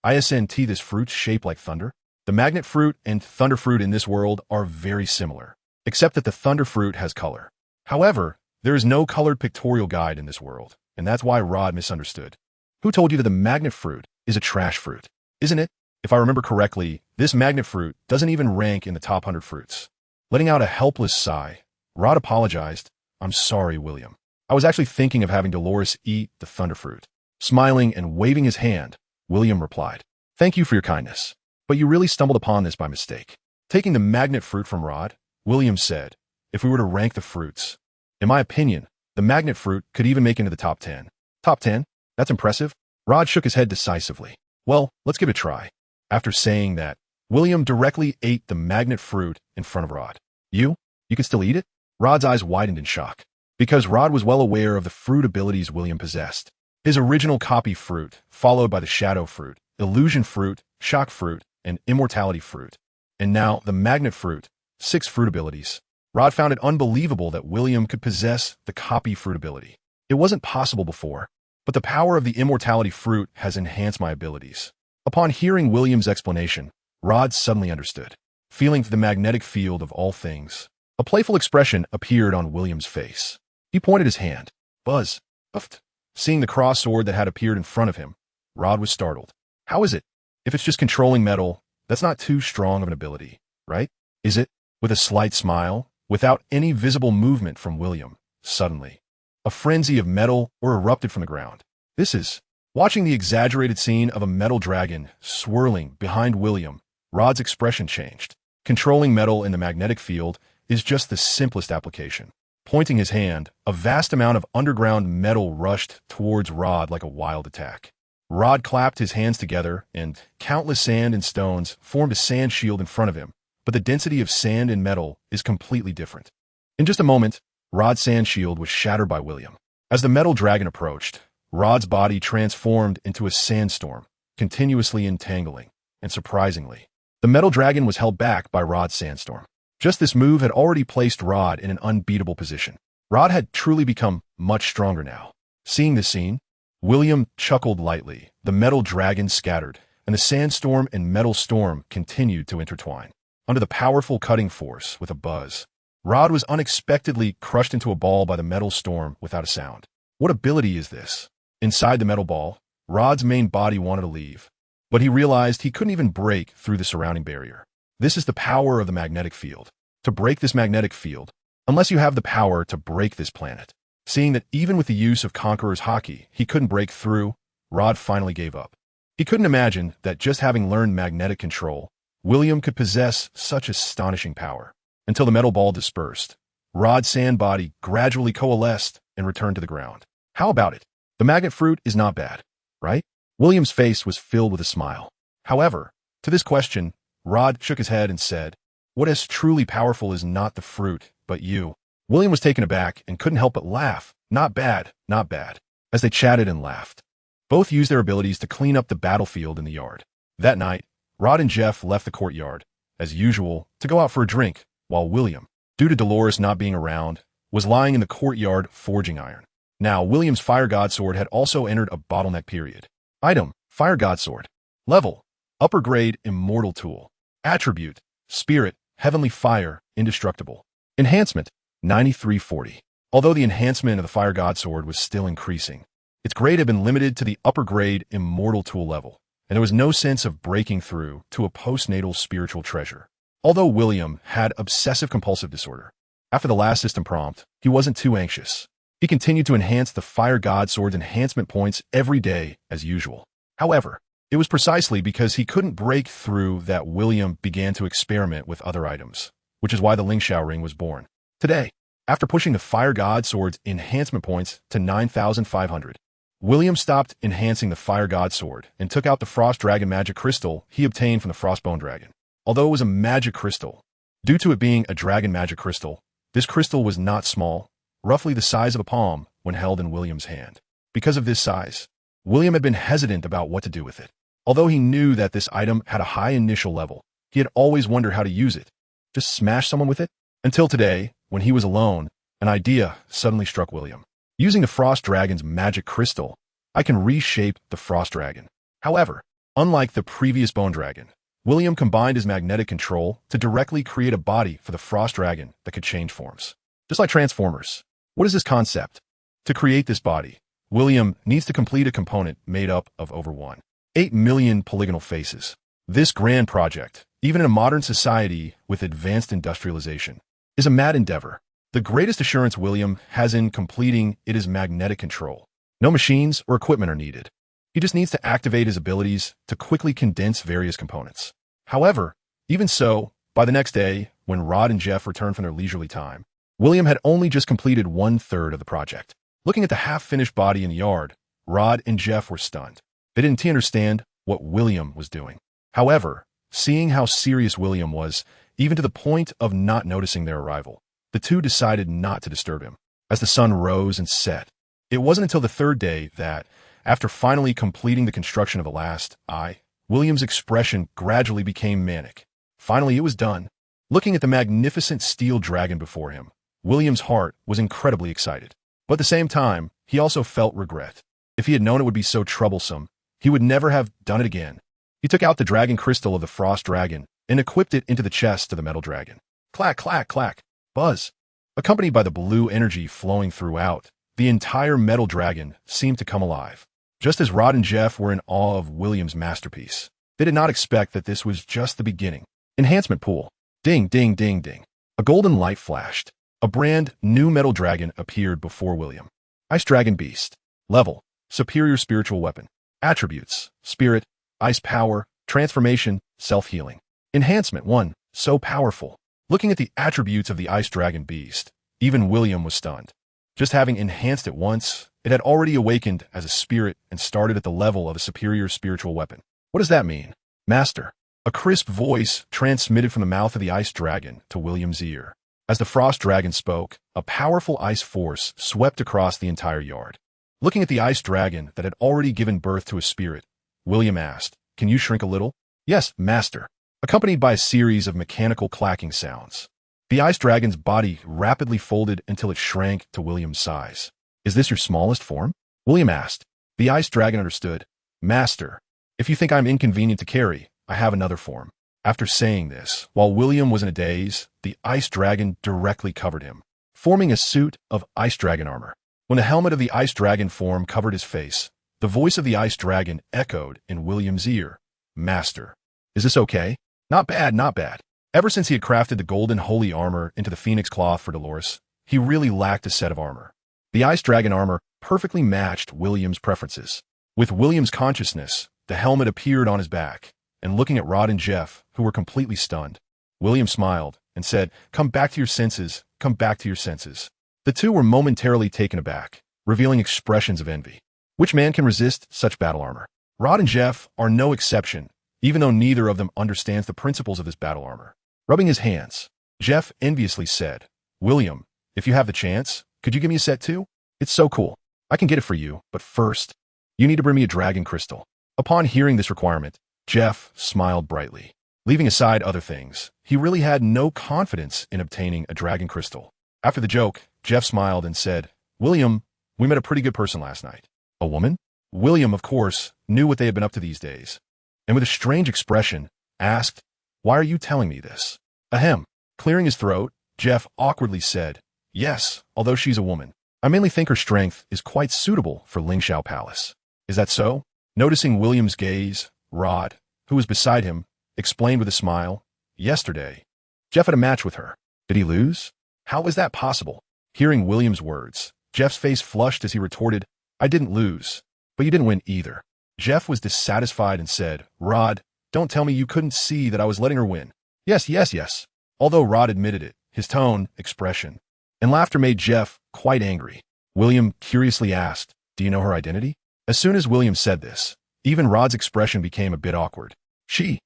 isn't this fruit shaped like thunder? The magnet fruit and thunder fruit in this world are very similar, except that the thunder fruit has color. However, there is no colored pictorial guide in this world, and that's why Rod misunderstood. Who told you that the magnet fruit is a trash fruit? Isn't it? If I remember correctly, this magnet fruit doesn't even rank in the top 100 fruits. Letting out a helpless sigh, Rod apologized. I'm sorry, William. I was actually thinking of having Dolores eat the thunder fruit. Smiling and waving his hand, William replied, Thank you for your kindness, but you really stumbled upon this by mistake. Taking the magnet fruit from Rod, William said, If we were to rank the fruits, in my opinion, the magnet fruit could even make it into the top 10. Top 10? That's impressive. Rod shook his head decisively. Well, let's give it a try. After saying that, William directly ate the magnet fruit in front of Rod. You can still eat it? Rod's eyes widened in shock, because Rod was well aware of the fruit abilities William possessed. His original copy fruit, followed by the shadow fruit, illusion fruit, shock fruit, and immortality fruit. And now the magnet fruit, 6 fruit abilities. Rod found it unbelievable that William could possess the copy fruit ability. It wasn't possible before, but the power of the immortality fruit has enhanced my abilities. Upon hearing William's explanation, Rod suddenly understood. Feeling the magnetic field of all things, a playful expression appeared on William's face. He pointed his hand. Buzz. Uffed. Seeing the cross sword that had appeared in front of him, Rod was startled. How is it? If it's just controlling metal, that's not too strong of an ability, right? Is it? With a slight smile, without any visible movement from William, suddenly, a frenzy of metal erupted from the ground. This is... Watching the exaggerated scene of a metal dragon swirling behind William, Rod's expression changed. Controlling metal in the magnetic field is just the simplest application. Pointing his hand, a vast amount of underground metal rushed towards Rod like a wild attack. Rod clapped his hands together, and countless sand and stones formed a sand shield in front of him, but the density of sand and metal is completely different. In just a moment, Rod's sand shield was shattered by William. As the metal dragon approached, Rod's body transformed into a sandstorm, continuously entangling, and surprisingly, the metal dragon was held back by Rod's sandstorm. Just this move had already placed Rod in an unbeatable position. Rod had truly become much stronger now. Seeing this scene, William chuckled lightly. The metal dragon scattered, and the sandstorm and metal storm continued to intertwine. Under the powerful cutting force, with a buzz, Rod was unexpectedly crushed into a ball by the metal storm without a sound. What ability is this? Inside the metal ball, Rod's main body wanted to leave, but he realized he couldn't even break through the surrounding barrier. This is the power of the magnetic field. To break this magnetic field, unless you have the power to break this planet. Seeing that even with the use of Conqueror's Haki, he couldn't break through, Rod finally gave up. He couldn't imagine that just having learned magnetic control, William could possess such astonishing power. Until the metal ball dispersed, Rod's sand body gradually coalesced and returned to the ground. How about it? The magnet fruit is not bad, right? William's face was filled with a smile. However, to this question, Rod shook his head and said, "What is truly powerful is not the fruit, but you." William was taken aback and couldn't help but laugh. Not bad, not bad. As they chatted and laughed, both used their abilities to clean up the battlefield in the yard. That night, Rod and Jeff left the courtyard, as usual, to go out for a drink, while William, due to Dolores not being around, was lying in the courtyard forging iron. Now, William's Fire God Sword had also entered a bottleneck period. Item, Fire God Sword. Level, Upper Grade Immortal Tool. Attribute, Spirit, Heavenly Fire, Indestructible. Enhancement, 9340. Although the enhancement of the Fire God Sword was still increasing, its grade had been limited to the Upper Grade Immortal Tool level, and there was no sense of breaking through to a postnatal spiritual treasure. Although William had obsessive-compulsive disorder, after the last system prompt, he wasn't too anxious. He continued to enhance the Fire God Sword's enhancement points every day as usual. However, it was precisely because he couldn't break through that William began to experiment with other items, which is why the Lingxiao ring was born. Today, after pushing the Fire God Sword's enhancement points to 9,500, William stopped enhancing the Fire God Sword and took out the Frost Dragon magic crystal he obtained from the Frostbone Dragon. Although it was a magic crystal, due to it being a dragon magic crystal, this crystal was not small, roughly the size of a palm when held in William's hand. Because of this size, William had been hesitant about what to do with it. Although he knew that this item had a high initial level, he had always wondered how to use it. Just smash someone with it? Until today, when he was alone, an idea suddenly struck William. Using the Frost Dragon's magic crystal, I can reshape the Frost Dragon. However, unlike the previous Bone Dragon, William combined his magnetic control to directly create a body for the Frost Dragon that could change forms. Just like Transformers. What is this concept? To create this body, William needs to complete a component made up of over 1.8 million polygonal faces. This grand project, even in a modern society with advanced industrialization, is a mad endeavor. The greatest assurance William has in completing it is magnetic control. No machines or equipment are needed. He just needs to activate his abilities to quickly condense various components. However, even so, by the next day, when Rod and Jeff returned from their leisurely time, William had only just completed 1/3 of the project. Looking at the half-finished body in the yard, Rod and Jeff were stunned. They didn't understand what William was doing. However, seeing how serious William was, even to the point of not noticing their arrival, the two decided not to disturb him. As the sun rose and set, it wasn't until the third day that, after finally completing the construction of the last eye, William's expression gradually became manic. Finally, it was done. Looking at the magnificent steel dragon before him, William's heart was incredibly excited. But at the same time, he also felt regret. If he had known it would be so troublesome, he would never have done it again. He took out the dragon crystal of the Frost Dragon and equipped it into the chest of the metal dragon. Clack, clack, clack, buzz. Accompanied by the blue energy flowing throughout, the entire metal dragon seemed to come alive. Just as Rod and Jeff were in awe of William's masterpiece, they did not expect that this was just the beginning. Enhancement pool. Ding, ding, ding, ding. A golden light flashed. A brand new metal dragon appeared before William. Ice Dragon Beast. Level, Superior Spiritual Weapon. Attributes, Spirit, Ice Power, Transformation, Self-Healing. Enhancement 1, so powerful. Looking at the attributes of the Ice Dragon Beast, even William was stunned. Just having enhanced it once, it had already awakened as a spirit and started at the level of a superior spiritual weapon. What does that mean? Master. A crisp voice transmitted from the mouth of the Ice Dragon to William's ear. As the Frost Dragon spoke, a powerful ice force swept across the entire yard. Looking at the Ice Dragon that had already given birth to a spirit, William asked, "Can you shrink a little?" "Yes, Master," accompanied by a series of mechanical clacking sounds. The Ice Dragon's body rapidly folded until it shrank to William's size. "Is this your smallest form?" William asked. The Ice Dragon understood. "Master, if you think I'm inconvenient to carry, I have another form." After saying this, while William was in a daze, the Ice Dragon directly covered him, forming a suit of Ice Dragon armor. When the helmet of the Ice Dragon form covered his face, the voice of the Ice Dragon echoed in William's ear. "Master, is this okay?" "Not bad, not bad." Ever since he had crafted the golden holy armor into the phoenix cloth for Dolores, he really lacked a set of armor. The Ice Dragon armor perfectly matched William's preferences. With William's consciousness, the helmet appeared on his back, and looking at Rod and Jeff, who were completely stunned, William smiled and said, "Come back to your senses, come back to your senses." The two were momentarily taken aback, revealing expressions of envy. Which man can resist such battle armor? Rod and Jeff are no exception. even though neither of them understands the principles of this battle armor. Rubbing his hands, Jeff enviously said, "William, if you have the chance, could you give me a set too? It's so cool. I can get it for you, but first, you need to bring me a dragon crystal." Upon hearing this requirement, Jeff smiled brightly. Leaving aside other things, he really had no confidence in obtaining a dragon crystal. After the joke, Jeff smiled and said, "William, we met a pretty good person last night." "A woman?" William, of course, knew what they had been up to these days, and with a strange expression, asked, "Why are you telling me this?" Ahem. Clearing his throat, Jeff awkwardly said, "Yes, although she's a woman. I mainly think her strength is quite suitable for Lingxiao Palace." "Is that so?" Noticing William's gaze, Rod, who was beside him, explained with a smile, "Yesterday, Jeff had a match with her." "Did he lose? How was that possible?" Hearing William's words, Jeff's face flushed as he retorted, "I didn't lose, but you didn't win either." Jeff was dissatisfied and said, "Rod, don't tell me you couldn't see that I was letting her win." Yes, yes, yes." Although Rod admitted it, his tone, expression, and laughter made Jeff quite angry. William curiously asked, "Do you know her identity?" As soon as William said this, even Rod's expression became a bit awkward. She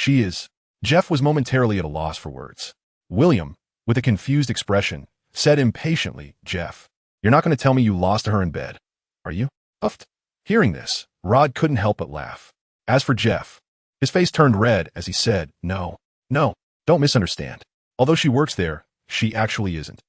is. Jeff was momentarily at a loss for words. William, with a confused expression, said impatiently, "Jeff, you're not going to tell me you lost to her in bed, are you?" Uffed. Hearing this, Rod couldn't help but laugh. As for Jeff, his face turned red as he said, No, don't misunderstand. Although she works there, she actually isn't.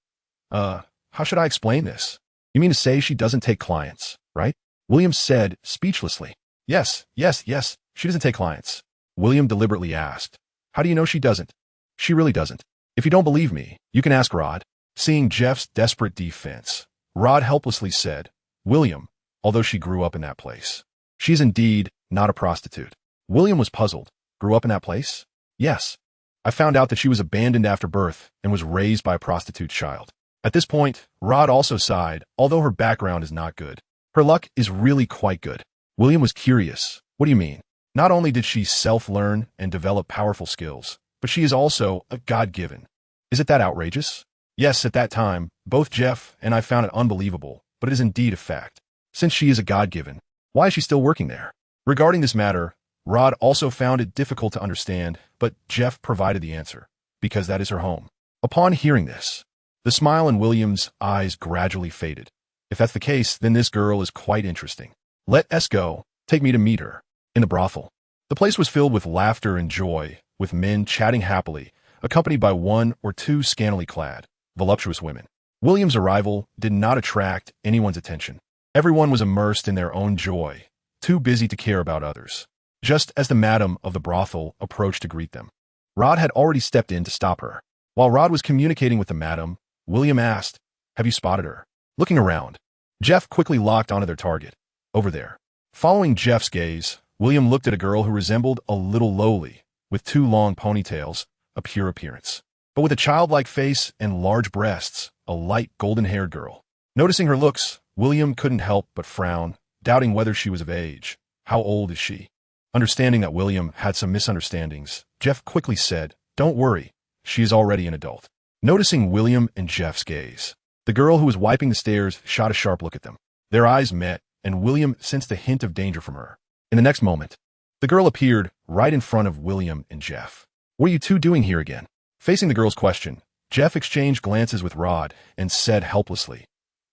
How should I explain this? You mean to say she doesn't take clients, right?" William said speechlessly. Yes, she doesn't take clients." William deliberately asked, "How do you know she doesn't?" "She really doesn't. If you don't believe me, you can ask Rod." Seeing Jeff's desperate defense, Rod helplessly said, "William, although she grew up in that place, she's indeed not a prostitute." William was puzzled. "Grew up in that place?" "Yes. I found out that she was abandoned after birth and was raised by a prostitute child." At this point, Rod also sighed, although her background is not good. Her luck is really quite good. William was curious. "What do you mean?" "Not only did she self-learn and develop powerful skills, but she is also a God-given." "Is it that outrageous?" "Yes, at that time, both Jeff and I found it unbelievable, but it is indeed a fact. Since she is a God-given, why is she still working there?" Regarding this matter, Rod also found it difficult to understand, but Jeff provided the answer, because that is her home. Upon hearing this, the smile in William's eyes gradually faded. "If that's the case, then this girl is quite interesting. Let us go. Take me to meet her." In the brothel, the place was filled with laughter and joy, with men chatting happily, accompanied by one or two scantily clad, voluptuous women. William's arrival did not attract anyone's attention. Everyone was immersed in their own joy, too busy to care about others. Just as the madam of the brothel approached to greet them, Rod had already stepped in to stop her. While Rod was communicating with the madam, William asked, "Have you spotted her?" Looking around, Jeff quickly locked onto their target. "Over there." Following Jeff's gaze, William looked at a girl who resembled a little lowly, with two long ponytails, a pure appearance, but with a childlike face and large breasts, a light golden-haired girl. Noticing her looks, William couldn't help but frown, doubting whether she was of age. "How old is she?" Understanding that William had some misunderstandings, Jeff quickly said, "Don't worry, she is already an adult." Noticing William and Jeff's gaze, the girl who was wiping the stairs shot a sharp look at them. Their eyes met, and William sensed a hint of danger from her. In the next moment, the girl appeared right in front of William and Jeff. "What are you two doing here again?" Facing the girl's question, Jeff exchanged glances with Rod and said helplessly,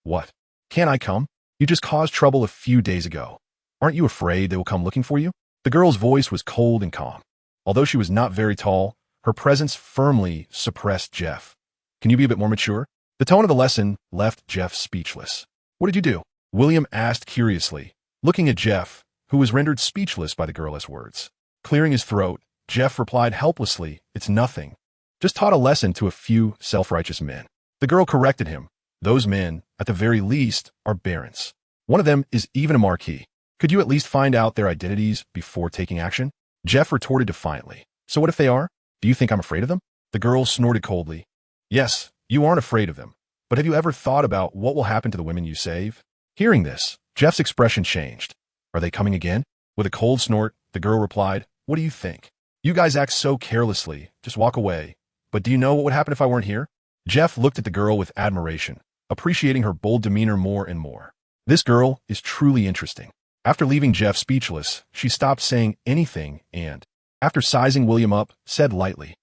"What? Can't I come? You just caused trouble a few days ago. Aren't you afraid they will come looking for you?" The girl's voice was cold and calm. Although she was not very tall, her presence firmly suppressed Jeff. "Can you be a bit more mature?" The tone of the lesson left Jeff speechless. "What did you do?" William asked curiously, looking at Jeff, who was rendered speechless by the girl's words. Clearing his throat, Jeff replied helplessly, "It's nothing. Just taught a lesson to a few self-righteous men." The girl corrected him. "Those men, at the very least, are barons. One of them is even a marquis. Could you at least find out their identities before taking action?" Jeff retorted defiantly. "So what if they are? Do you think I'm afraid of them?" The girl snorted coldly. "Yes, you aren't afraid of them. But have you ever thought about what will happen to the women you save?" Hearing this, Jeff's expression changed. "Are they coming again?" With a cold snort, the girl replied, "What do you think? You guys act so carelessly. Just walk away. But do you know what would happen if I weren't here?" Jeff looked at the girl with admiration, appreciating her bold demeanor more and more. This girl is truly interesting. After leaving Jeff speechless, she stopped saying anything and, After sizing William up, said lightly,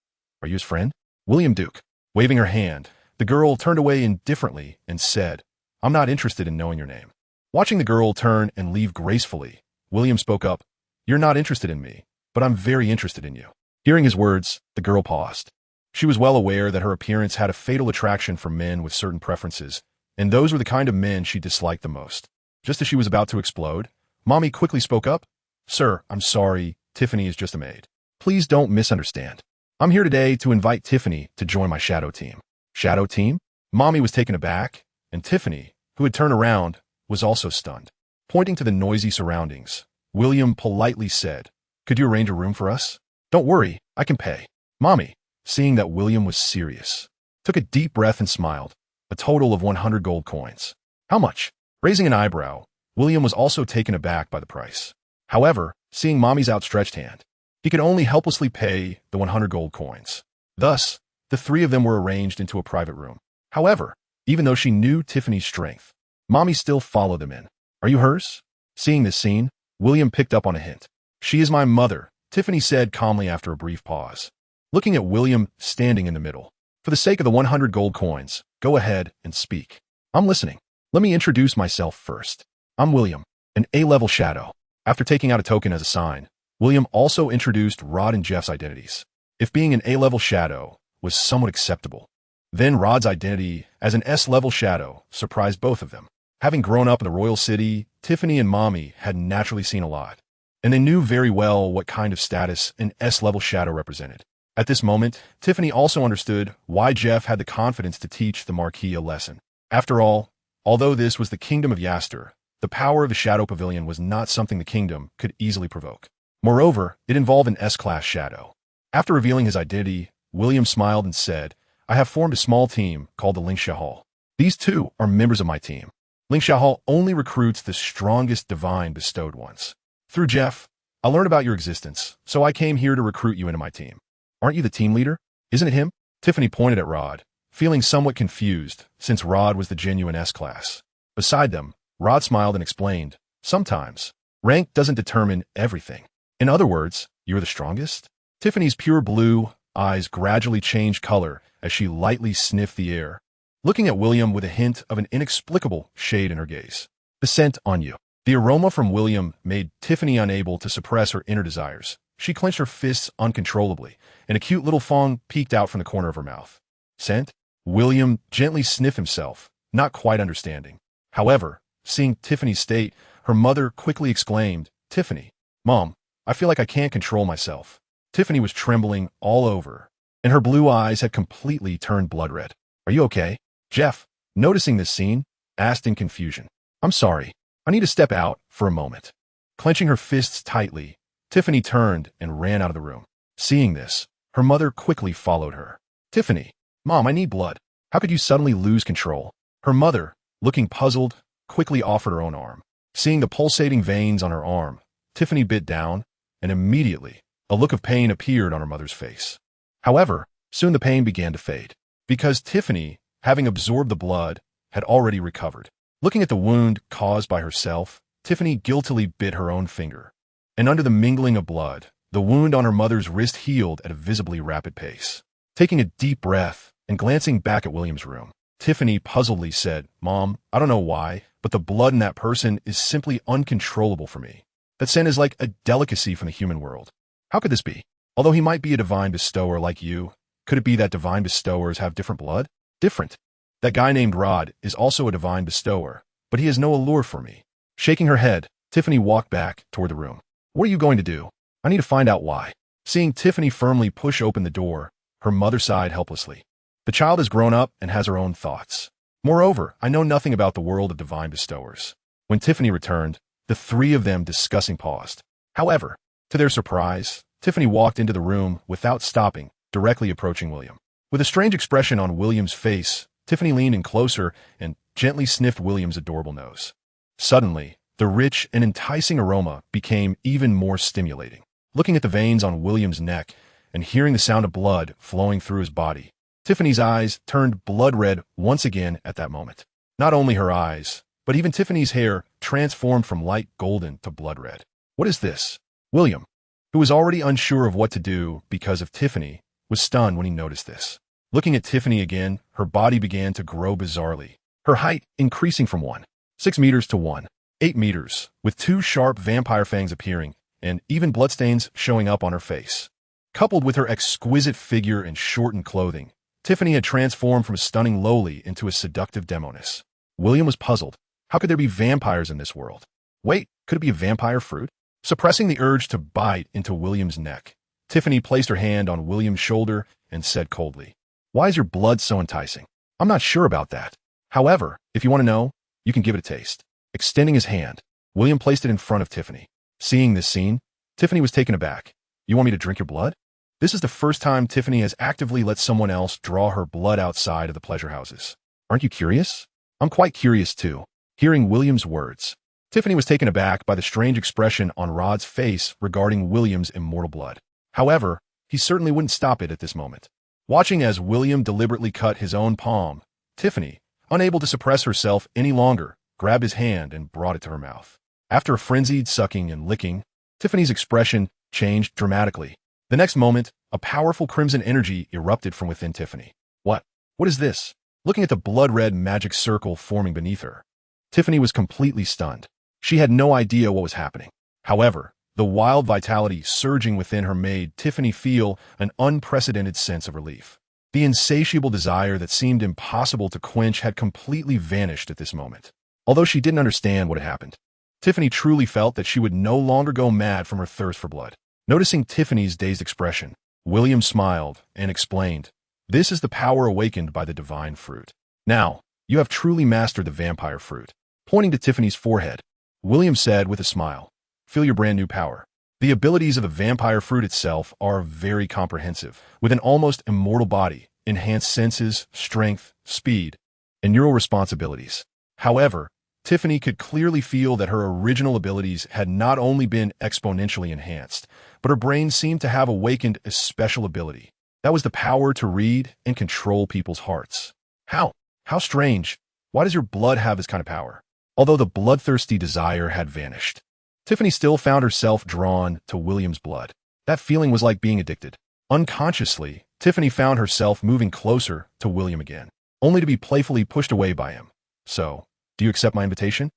"Are you his friend?" William Duke. Waving her hand, the girl turned away indifferently and said, "I'm not interested in knowing your name." Watching the girl turn and leave gracefully, William spoke up, "You're not interested in me, but I'm very interested in you." Hearing his words, the girl paused. She was well aware that her appearance had a fatal attraction for men with certain preferences, and those were the kind of men she disliked the most. Just as she was about to explode, Mommy quickly spoke up, "Sir, I'm sorry, Tiffany is just a maid. Please don't misunderstand. I'm here today to invite Tiffany to join my shadow team." Shadow team? Mommy was taken aback, and Tiffany, who had turned around, was also stunned. Pointing to the noisy surroundings, William politely said, "Could you arrange a room for us?" "Don't worry, I can pay." Mommy, seeing that William was serious, took a deep breath and smiled, a total of 100 gold coins. "How much?" Raising an eyebrow, William was also taken aback by the price. However, seeing Mommy's outstretched hand, he could only helplessly pay the 100 gold coins. Thus, the three of them were arranged into a private room. However, even though she knew Tiffany's strength, Mommy still followed them in. "Are you hers?" Seeing this scene, William picked up on a hint. "She is my mother," Tiffany said calmly after a brief pause. Looking at William standing in the middle, "For the sake of the 100 gold coins, go ahead and speak. I'm listening. Let me introduce myself first. I'm William, an A-level shadow." After taking out a token as a sign, William also introduced Rod and Jeff's identities. If being an A-level shadow was somewhat acceptable, then Rod's identity as an S-level shadow surprised both of them. Having grown up in the royal city, Tiffany and Mommy had naturally seen a lot, and they knew very well what kind of status an S-level shadow represented. At this moment, Tiffany also understood why Jeff had the confidence to teach the Marquis a lesson. After all, although this was the kingdom of Yaster, the power of the Shadow Pavilion was not something the kingdom could easily provoke. Moreover, it involved an S-class shadow. After revealing his identity, William smiled and said, "I have formed a small team called the Ling Shahal. These two are members of my team. Ling Shahal only recruits the strongest divine bestowed ones. Through Jeff, I learned about your existence, so I came here to recruit you into my team. Aren't you the team leader? Isn't it him?" Tiffany pointed at Rod, feeling somewhat confused since Rod was the genuine S-class. Beside them, Rod smiled and explained, "Sometimes, rank doesn't determine everything. In other words, you're the strongest?" Tiffany's pure blue eyes gradually changed color as she lightly sniffed the air, looking at William with a hint of an inexplicable shade in her gaze. "The scent on you." The aroma from William made Tiffany unable to suppress her inner desires. She clenched her fists uncontrollably, and a cute little fong peeked out from the corner of her mouth. "Scent?" William gently sniffed himself, not quite understanding. However, seeing Tiffany's state, her mother quickly exclaimed, "Tiffany, Mom, I feel like I can't control myself." Tiffany was trembling all over, and her blue eyes had completely turned blood red. "Are you okay?" Jeff, noticing this scene, asked in confusion. "I'm sorry. I need to step out for a moment." Clenching her fists tightly, Tiffany turned and ran out of the room. Seeing this, her mother quickly followed her. "Tiffany, Mom, I need blood. How could you suddenly lose control?" Her mother, looking puzzled, quickly offered her own arm. Seeing the pulsating veins on her arm, Tiffany bit down, and immediately, a look of pain appeared on her mother's face. However, soon the pain began to fade, because Tiffany, having absorbed the blood, had already recovered. Looking at the wound caused by herself, Tiffany guiltily bit her own finger, and under the mingling of blood, the wound on her mother's wrist healed at a visibly rapid pace. Taking a deep breath and glancing back at William's room, Tiffany puzzledly said, "Mom, I don't know why, but the blood in that person is simply uncontrollable for me. That scent is like a delicacy from the human world. How could this be? Although he might be a divine bestower like you, could it be that divine bestowers have different blood? Different. That guy named Rod is also a divine bestower, but he has no allure for me." Shaking her head, Tiffany walked back toward the room. "What are you going to do? I need to find out why." Seeing Tiffany firmly push open the door, her mother sighed helplessly. "The child has grown up and has her own thoughts. Moreover, I know nothing about the world of divine bestowers." When Tiffany returned, the three of them discussing paused. However, to their surprise, Tiffany walked into the room without stopping, directly approaching William. With a strange expression on William's face, Tiffany leaned in closer and gently sniffed William's adorable nose. Suddenly, the rich and enticing aroma became even more stimulating. Looking at the veins on William's neck and hearing the sound of blood flowing through his body, Tiffany's eyes turned blood red once again at that moment. Not only her eyes, but even Tiffany's hair transformed from light golden to blood red. "What is this?" "William, who was already unsure of what to do because of Tiffany, was stunned when he noticed this. Looking at Tiffany again, her body began to grow bizarrely, her height increasing from 1.6 meters to 1.8 meters, with two sharp vampire fangs appearing, and even bloodstains showing up on her face. Coupled with her exquisite figure and shortened clothing, Tiffany had transformed from a stunning lowly into a seductive demoness. William was puzzled. How could there be vampires in this world? Wait, could it be a vampire fruit? Suppressing the urge to bite into William's neck, Tiffany placed her hand on William's shoulder and said coldly, "Why is your blood so enticing? I'm not sure about that. However, if you want to know, you can give it a taste." Extending his hand, William placed it in front of Tiffany. Seeing this scene, Tiffany was taken aback. "You want me to drink your blood?" This is the first time Tiffany has actively let someone else draw her blood outside of the pleasure houses. "Aren't you curious?" "I'm quite curious too." Hearing William's words, Tiffany was taken aback by the strange expression on Rod's face regarding William's immortal blood. However, he certainly wouldn't stop it at this moment. Watching as William deliberately cut his own palm, Tiffany, unable to suppress herself any longer, grabbed his hand and brought it to her mouth. After a frenzied sucking and licking, Tiffany's expression changed dramatically. The next moment, a powerful crimson energy erupted from within Tiffany. What is this?" Looking at the blood-red magic circle forming beneath her, Tiffany was completely stunned. She had no idea what was happening. However, the wild vitality surging within her made Tiffany feel an unprecedented sense of relief. The insatiable desire that seemed impossible to quench had completely vanished at this moment. Although she didn't understand what had happened, Tiffany truly felt that she would no longer go mad from her thirst for blood. Noticing Tiffany's dazed expression, William smiled and explained, "This is the power awakened by the divine fruit. Now, you have truly mastered the vampire fruit." Pointing to Tiffany's forehead, William said with a smile, "Feel your brand new power." The abilities of the vampire fruit itself are very comprehensive, with an almost immortal body, enhanced senses, strength, speed, and neural responsibilities. However, Tiffany could clearly feel that her original abilities had not only been exponentially enhanced, but her brain seemed to have awakened a special ability. That was the power to read and control people's hearts. How strange. Why does your blood have this kind of power? Although the bloodthirsty desire had vanished, Tiffany still found herself drawn to William's blood. That feeling was like being addicted. Unconsciously, Tiffany found herself moving closer to William again, only to be playfully pushed away by him. "So, do you accept my invitation?"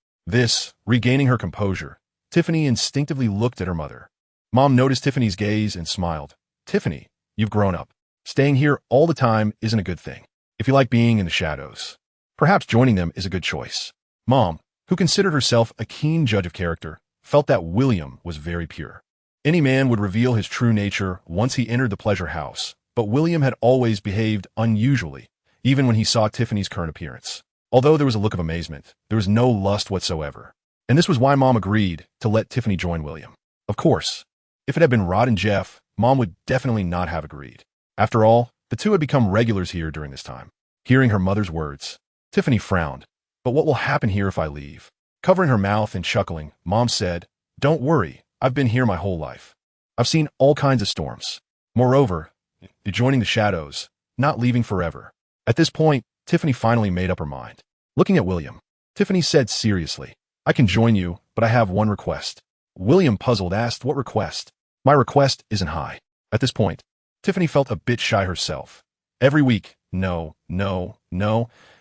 Regaining her composure, Tiffany instinctively looked at her mother. Mom noticed Tiffany's gaze and smiled. "Tiffany, you've grown up. Staying here all the time isn't a good thing. If you like being in the shadows, perhaps joining them is a good choice." Mom, who considered herself a keen judge of character, felt that William was very pure. Any man would reveal his true nature once he entered the pleasure house, but William had always behaved unusually, even when he saw Tiffany's current appearance. Although there was a look of amazement, there was no lust whatsoever. And this was why Mom agreed to let Tiffany join William. Of course, if it had been Rod and Jeff, Mom would definitely not have agreed. After all, the two had become regulars here during this time. Hearing her mother's words, Tiffany frowned. "But what will happen here if I leave?" Covering her mouth and chuckling, Mom said, "Don't worry, I've been here my whole life. I've seen all kinds of storms. Moreover, you're joining the shadows, not leaving forever." At this point, Tiffany finally made up her mind. Looking at William, Tiffany said seriously, "I can join you, but I have one request." William, puzzled, asked, "What request?" "My request isn't high." At this point, Tiffany felt a bit shy herself. "Every week, no,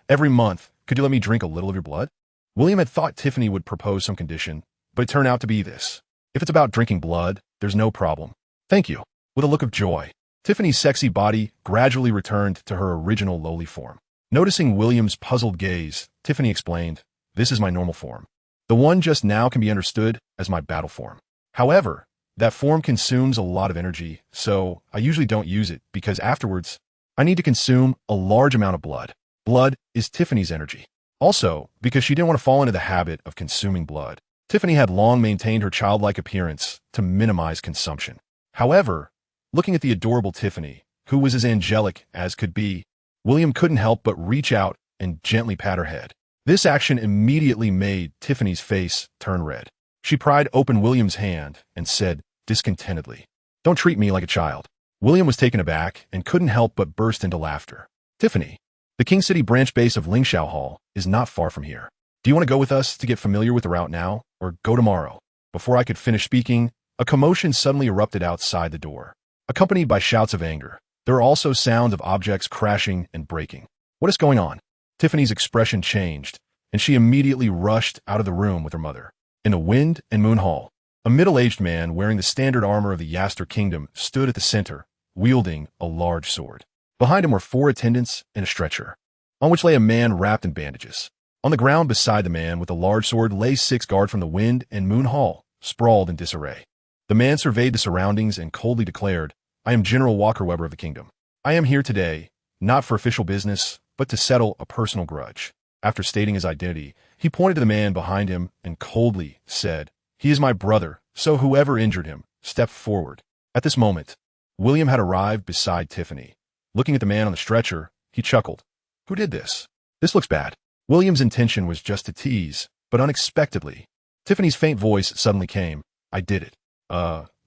every month, could you let me drink a little of your blood?" William had thought Tiffany would propose some condition, but it turned out to be this. "If it's about drinking blood, there's no problem. Thank you." With a look of joy, Tiffany's sexy body gradually returned to her original lowly form. Noticing William's puzzled gaze, Tiffany explained, "This is my normal form. The one just now can be understood as my battle form. However, that form consumes a lot of energy, so I usually don't use it because afterwards, I need to consume a large amount of blood. Blood is Tiffany's energy." Also, because she didn't want to fall into the habit of consuming blood, Tiffany had long maintained her childlike appearance to minimize consumption. However, looking at the adorable Tiffany, who was as angelic as could be, William couldn't help but reach out and gently pat her head. This action immediately made Tiffany's face turn red. She pried open William's hand and said discontentedly, "Don't treat me like a child." William was taken aback and couldn't help but burst into laughter. "Tiffany, the King City branch base of Lingxiao Hall is not far from here. Do you want to go with us to get familiar with the route now, or go tomorrow?" Before I could finish speaking, A commotion suddenly erupted outside the door, accompanied by shouts of anger. There were also sounds of objects crashing and breaking. What is going on? Tiffany's expression changed, and she immediately rushed out of the room with her mother. In the Wind and Moon Hall, a middle-aged man wearing the standard armor of the Yaster Kingdom stood at the center, wielding a large sword. Behind him were 4 attendants and a stretcher, on which lay a man wrapped in bandages. On the ground beside the man with the large sword lay 6 guards from the Wind and Moon Hall, sprawled in disarray. The man surveyed the surroundings and coldly declared, "I am General Walker Weber of the kingdom. I am here today, not for official business, but to settle a personal grudge." After stating his identity, he pointed to the man behind him and coldly said, "He is my brother, so whoever injured him, step forward." At this moment, William had arrived beside Tiffany. Looking at the man on the stretcher, he chuckled. "Who did this? This looks bad." William's intention was just to tease, but unexpectedly, Tiffany's faint voice suddenly came. "I did it."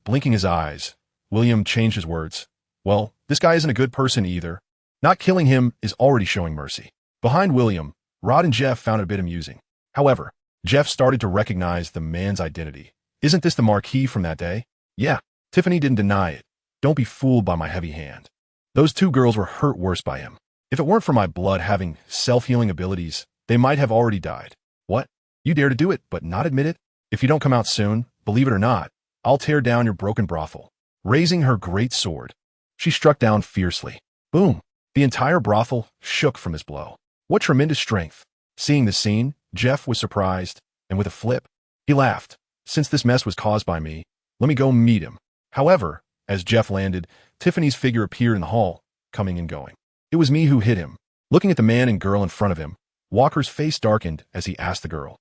Blinking his eyes, William changed his words. "Well, this guy isn't a good person either. Not killing him is already showing mercy." Behind William, Rod and Jeff found it a bit amusing. However, Jeff started to recognize the man's identity. "Isn't this the Marquis from that day?" "Yeah." Tiffany didn't deny it. "Don't be fooled by my heavy hand. Those 2 girls were hurt worse by him. If it weren't for my blood having self-healing abilities, they might have already died." "What? You dare to do it, but not admit it? If you don't come out soon, believe it or not, I'll tear down your broken brothel." Raising her great sword, she struck down fiercely. Boom! The entire brothel shook from this blow. What tremendous strength! Seeing this scene, Jeff was surprised, and with a flip, he laughed. "Since this mess was caused by me, let me go meet him." However, as Jeff landed, Tiffany's figure appeared in the hall, coming and going. "It was me who hit him." Looking at the man and girl in front of him, Walker's face darkened as he asked the girl,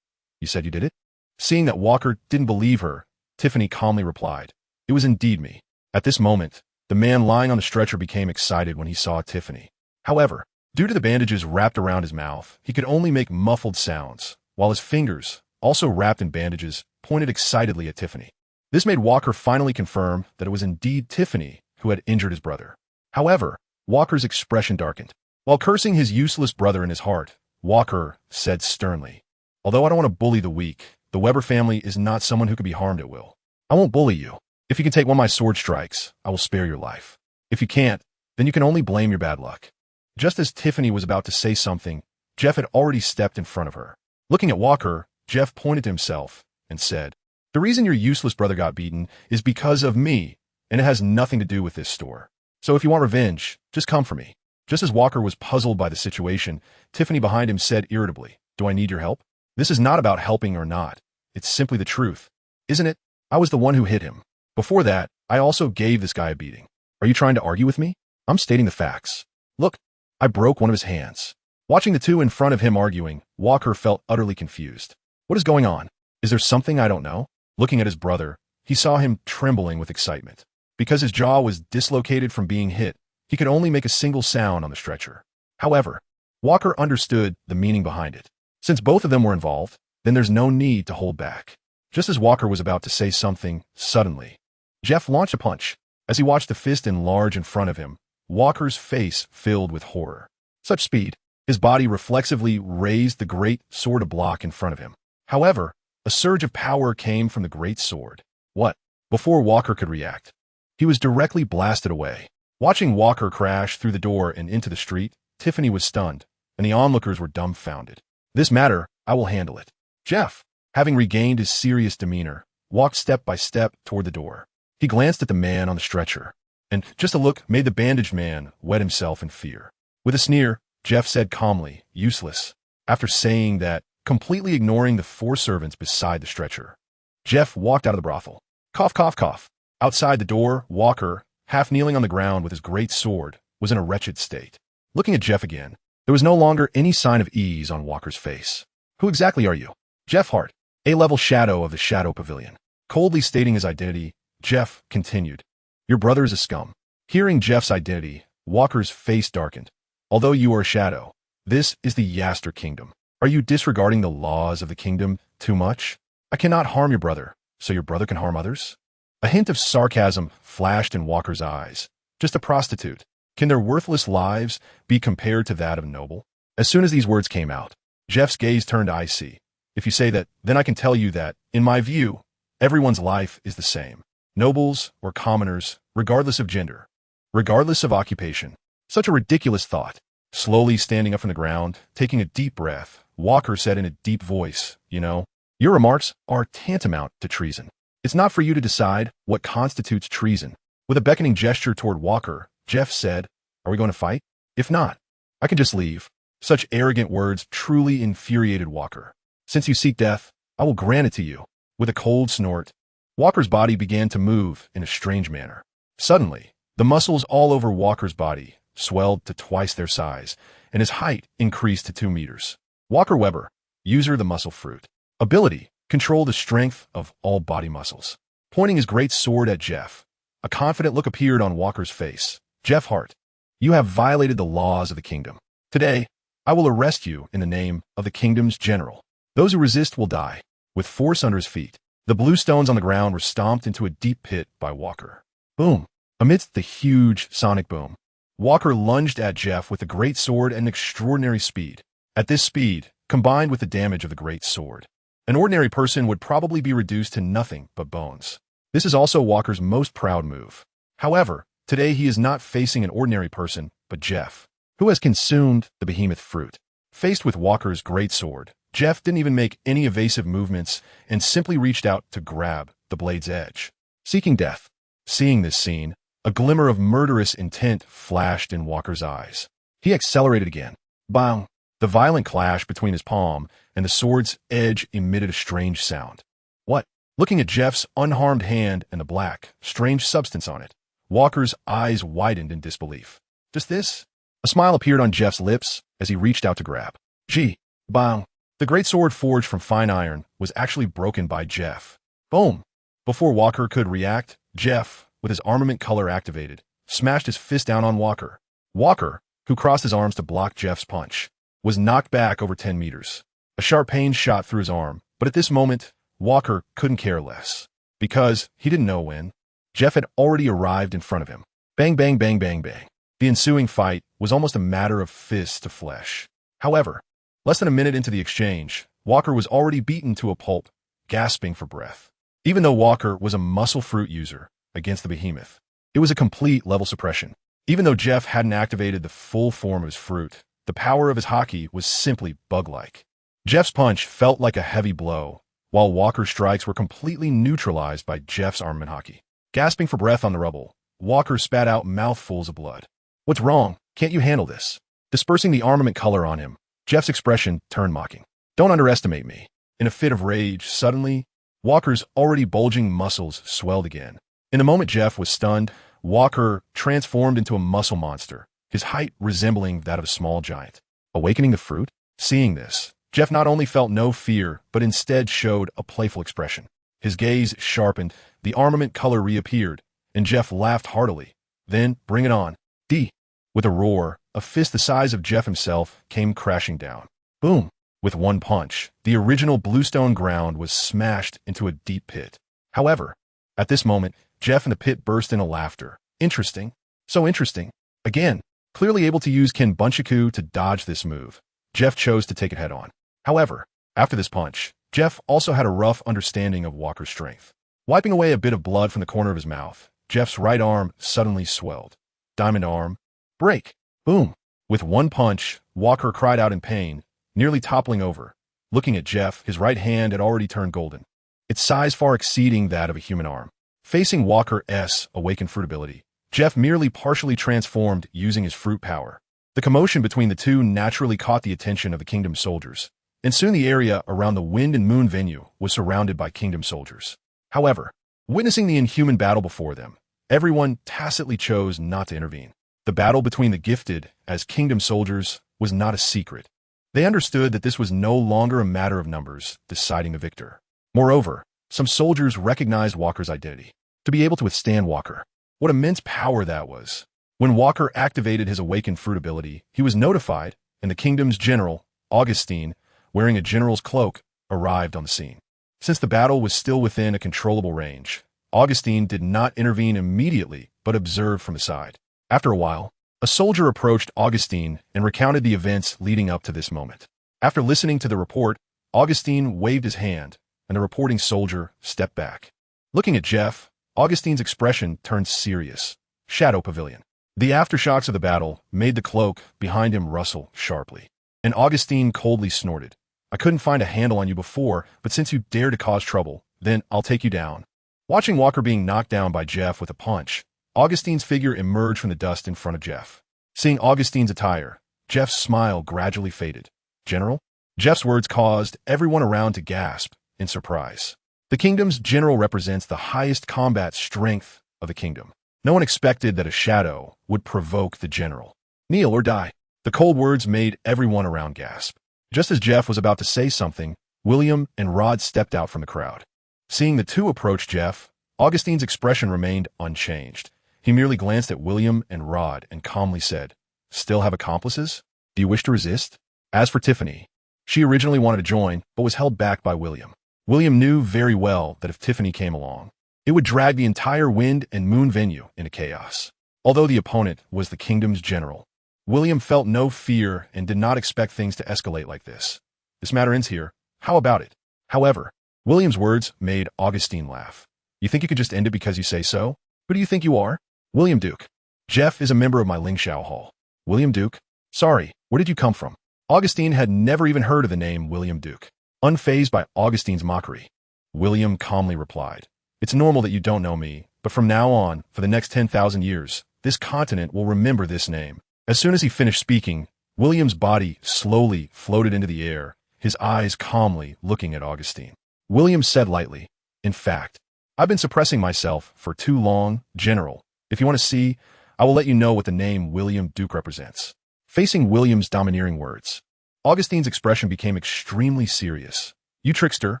"You said you did it?" Seeing that Walker didn't believe her, Tiffany calmly replied, "It was indeed me." At this moment, the man lying on the stretcher became excited when he saw Tiffany. However, due to the bandages wrapped around his mouth, he could only make muffled sounds, while his fingers, also wrapped in bandages, pointed excitedly at Tiffany. This made Walker finally confirm that it was indeed Tiffany who had injured his brother. However, Walker's expression darkened. While cursing his useless brother in his heart, Walker said sternly, "Although I don't want to bully the weak, the Weber family is not someone who can be harmed at will. I won't bully you. If you can take one of my sword strikes, I will spare your life. If you can't, then you can only blame your bad luck." Just as Tiffany was about to say something, Jeff had already stepped in front of her. Looking at Walker, Jeff pointed to himself and said, "The reason your useless brother got beaten is because of me, and it has nothing to do with this store. So if you want revenge, just come for me." Just as Walker was puzzled by the situation, Tiffany behind him said irritably, "Do I need your help? This is not about helping or not. It's simply the truth. Isn't it? I was the one who hit him. Before that, I also gave this guy a beating. Are you trying to argue with me? I'm stating the facts. Look, I broke one of his hands." Watching the 2 in front of him arguing, Walker felt utterly confused. What is going on? Is there something I don't know? Looking at his brother, he saw him trembling with excitement. Because his jaw was dislocated from being hit, he could only make a single sound on the stretcher. However, Walker understood the meaning behind it. Since both of them were involved, then there's no need to hold back. Just as Walker was about to say something, suddenly, Jeff launched a punch. As he watched the fist enlarge in front of him, Walker's face filled with horror. Such speed, his body reflexively raised the great sword to block in front of him. However, a surge of power came from the great sword. What? Before Walker could react, he was directly blasted away. Watching Walker crash through the door and into the street, Tiffany was stunned, and the onlookers were dumbfounded. "This matter, I will handle it." Jeff, having regained his serious demeanor, walked step by step toward the door. He glanced at the man on the stretcher, and just a look made the bandaged man wet himself in fear. With a sneer, Jeff said calmly, "Useless." After saying that, completely ignoring the 4 servants beside the stretcher, Jeff walked out of the brothel. Cough, cough, cough. Outside the door, Walker, half kneeling on the ground with his great sword, was in a wretched state. Looking at Jeff again, there was no longer any sign of ease on Walker's face. "Who exactly are you?" "Jeff Hart, A-level shadow of the Shadow Pavilion." Coldly stating his identity, Jeff continued, "Your brother is a scum." Hearing Jeff's identity, Walker's face darkened. "Although you are a shadow, this is the Yaster Kingdom. Are you disregarding the laws of the kingdom too much? I cannot harm your brother, so your brother can harm others?" A hint of sarcasm flashed in Walker's eyes. "Just a prostitute. Can their worthless lives be compared to that of a noble?" As soon as these words came out, Jeff's gaze turned icy. "If you say that, then I can tell you that, in my view, everyone's life is the same. nobles or commoners, regardless of gender, regardless of occupation. Such a ridiculous thought. Slowly standing up from the ground, taking a deep breath, Walker said in a deep voice, your remarks are tantamount to treason. It's not for you to decide what constitutes treason. With a beckoning gesture toward Walker, Jeff said, are we going to fight? If not, I can just leave. Such arrogant words truly infuriated Walker. Since you seek death, I will grant it to you. With a cold snort, Walker's body began to move in a strange manner. Suddenly, the muscles all over Walker's body swelled to twice their size, and his height increased to 2 meters. Walker Weber, user the muscle fruit. Ability, control the strength of all body muscles. Pointing his great sword at Jeff, a confident look appeared on Walker's face. Jeff Hart, you have violated the laws of the kingdom. Today, I will arrest you in the name of the kingdom's general. Those who resist will die. With force under his feet, the blue stones on the ground were stomped into a deep pit by Walker. Boom! Amidst the huge sonic boom, Walker lunged at Jeff with a great sword and extraordinary speed. At this speed, combined with the damage of the great sword, an ordinary person would probably be reduced to nothing but bones. This is also Walker's most proud move. However, today he is not facing an ordinary person, but Jeff, who has consumed the behemoth fruit. Faced with Walker's great sword, Jeff didn't even make any evasive movements and simply reached out to grab the blade's edge, seeking death. Seeing this scene, a glimmer of murderous intent flashed in Walker's eyes. He accelerated again. Bang! The violent clash between his palm and the sword's edge emitted a strange sound. What? Looking at Jeff's unharmed hand and the black, strange substance on it, Walker's eyes widened in disbelief. Just this? A smile appeared on Jeff's lips as he reached out to grab. Gee! Bang! The great sword forged from fine iron was actually broken by Jeff. Boom! Before Walker could react, Jeff, with his armament color activated, smashed his fist down on Walker. Walker, who crossed his arms to block Jeff's punch, was knocked back over 10 meters. A sharp pain shot through his arm, but at this moment, Walker couldn't care less. Because he didn't know when. Jeff had already arrived in front of him. Bang, bang, bang, bang, bang. The ensuing fight was almost a matter of fist to flesh. However, less than a minute into the exchange, Walker was already beaten to a pulp, gasping for breath. Even though Walker was a muscle fruit user against the behemoth, it was a complete level suppression. Even though Jeff hadn't activated the full form of his fruit, the power of his haki was simply bug-like. Jeff's punch felt like a heavy blow, while Walker's strikes were completely neutralized by Jeff's armament haki. Gasping for breath on the rubble, Walker spat out mouthfuls of blood. What's wrong? Can't you handle this? Dispersing the armament color on him, Jeff's expression turned mocking. Don't underestimate me. In a fit of rage, suddenly, Walker's already bulging muscles swelled again. In the moment Jeff was stunned, Walker transformed into a muscle monster, his height resembling that of a small giant. Awakening the fruit? Seeing this, Jeff not only felt no fear, but instead showed a playful expression. His gaze sharpened, the armament color reappeared, and Jeff laughed heartily. Then, bring it on. D. With a roar, a fist the size of Jeff himself came crashing down. Boom! With one punch, the original bluestone ground was smashed into a deep pit. However, at this moment, Jeff and the pit burst into laughter. Interesting. So interesting. Again, clearly able to use Ken Bunchaku to dodge this move, Jeff chose to take it head on. However, after this punch, Jeff also had a rough understanding of Walker's strength. Wiping away a bit of blood from the corner of his mouth, Jeff's right arm suddenly swelled. Diamond arm. Break. Boom. With one punch, Walker cried out in pain, nearly toppling over. Looking at Jeff, his right hand had already turned golden, its size far exceeding that of a human arm. Facing Walker's awakened fruit ability, Jeff merely partially transformed using his fruit power. The commotion between the two naturally caught the attention of the kingdom soldiers, and soon the area around the Wind and Moon venue was surrounded by kingdom soldiers. However, witnessing the inhuman battle before them, everyone tacitly chose not to intervene. The battle between the gifted as kingdom soldiers was not a secret. They understood that this was no longer a matter of numbers deciding the victor. Moreover, some soldiers recognized Walker's identity. To be able to withstand Walker, what immense power that was. When Walker activated his awakened fruit ability, he was notified, and the kingdom's general, Augustine, wearing a general's cloak, arrived on the scene. Since the battle was still within a controllable range, Augustine did not intervene immediately, but observed from the side. After a while, a soldier approached Augustine and recounted the events leading up to this moment. After listening to the report, Augustine waved his hand, and the reporting soldier stepped back. Looking at Jeff, Augustine's expression turned serious. Shadow Pavilion. The aftershocks of the battle made the cloak behind him rustle sharply. And Augustine coldly snorted. I couldn't find a handle on you before, but since you dare to cause trouble, then I'll take you down. Watching Walker being knocked down by Jeff with a punch, Augustine's figure emerged from the dust in front of Jeff. Seeing Augustine's attire, Jeff's smile gradually faded. General? Jeff's words caused everyone around to gasp in surprise. The kingdom's general represents the highest combat strength of the kingdom. No one expected that a shadow would provoke the general. Kneel or die. The cold words made everyone around gasp. Just as Jeff was about to say something, William and Rod stepped out from the crowd. Seeing the two approach Jeff, Augustine's expression remained unchanged. He merely glanced at William and Rod and calmly said, "Still have accomplices? Do you wish to resist?" As for Tiffany, she originally wanted to join, but was held back by William. William knew very well that if Tiffany came along, it would drag the entire Wind and Moon venue into chaos. Although the opponent was the kingdom's general, William felt no fear and did not expect things to escalate like this. This matter ends here. How about it? However, William's words made Augustine laugh. You think you could just end it because you say so? Who do you think you are? William Duke. Jeff is a member of my Lingxiao Hall. William Duke? Sorry, where did you come from? Augustine had never even heard of the name William Duke. Unfazed by Augustine's mockery, William calmly replied, "It's normal that you don't know me, but from now on, for the next 10,000 years, this continent will remember this name." As soon as he finished speaking, William's body slowly floated into the air, his eyes calmly looking at Augustine. William said lightly, "In fact, I've been suppressing myself for too long, General. If you want to see, I will let you know what the name William Duke represents." Facing William's domineering words, Augustine's expression became extremely serious. "You trickster,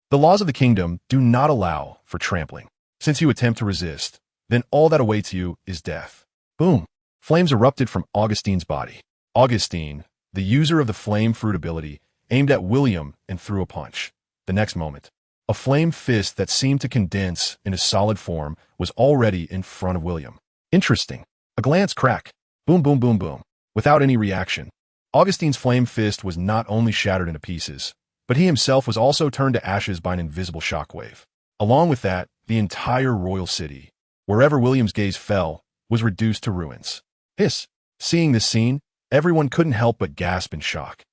the laws of the kingdom do not allow for trampling. Since you attempt to resist, then all that awaits you is death." Boom! Flames erupted from Augustine's body. Augustine, the user of the flame fruit ability, aimed at William and threw a punch. The next moment, a flame fist that seemed to condense into solid form was already in front of William. Interesting. A glance crack. Boom, boom, boom, boom. Without any reaction, Augustine's flame fist was not only shattered into pieces, but he himself was also turned to ashes by an invisible shockwave. Along with that, the entire royal city, wherever William's gaze fell, was reduced to ruins. Hiss! Seeing this scene, everyone couldn't help but gasp in shock.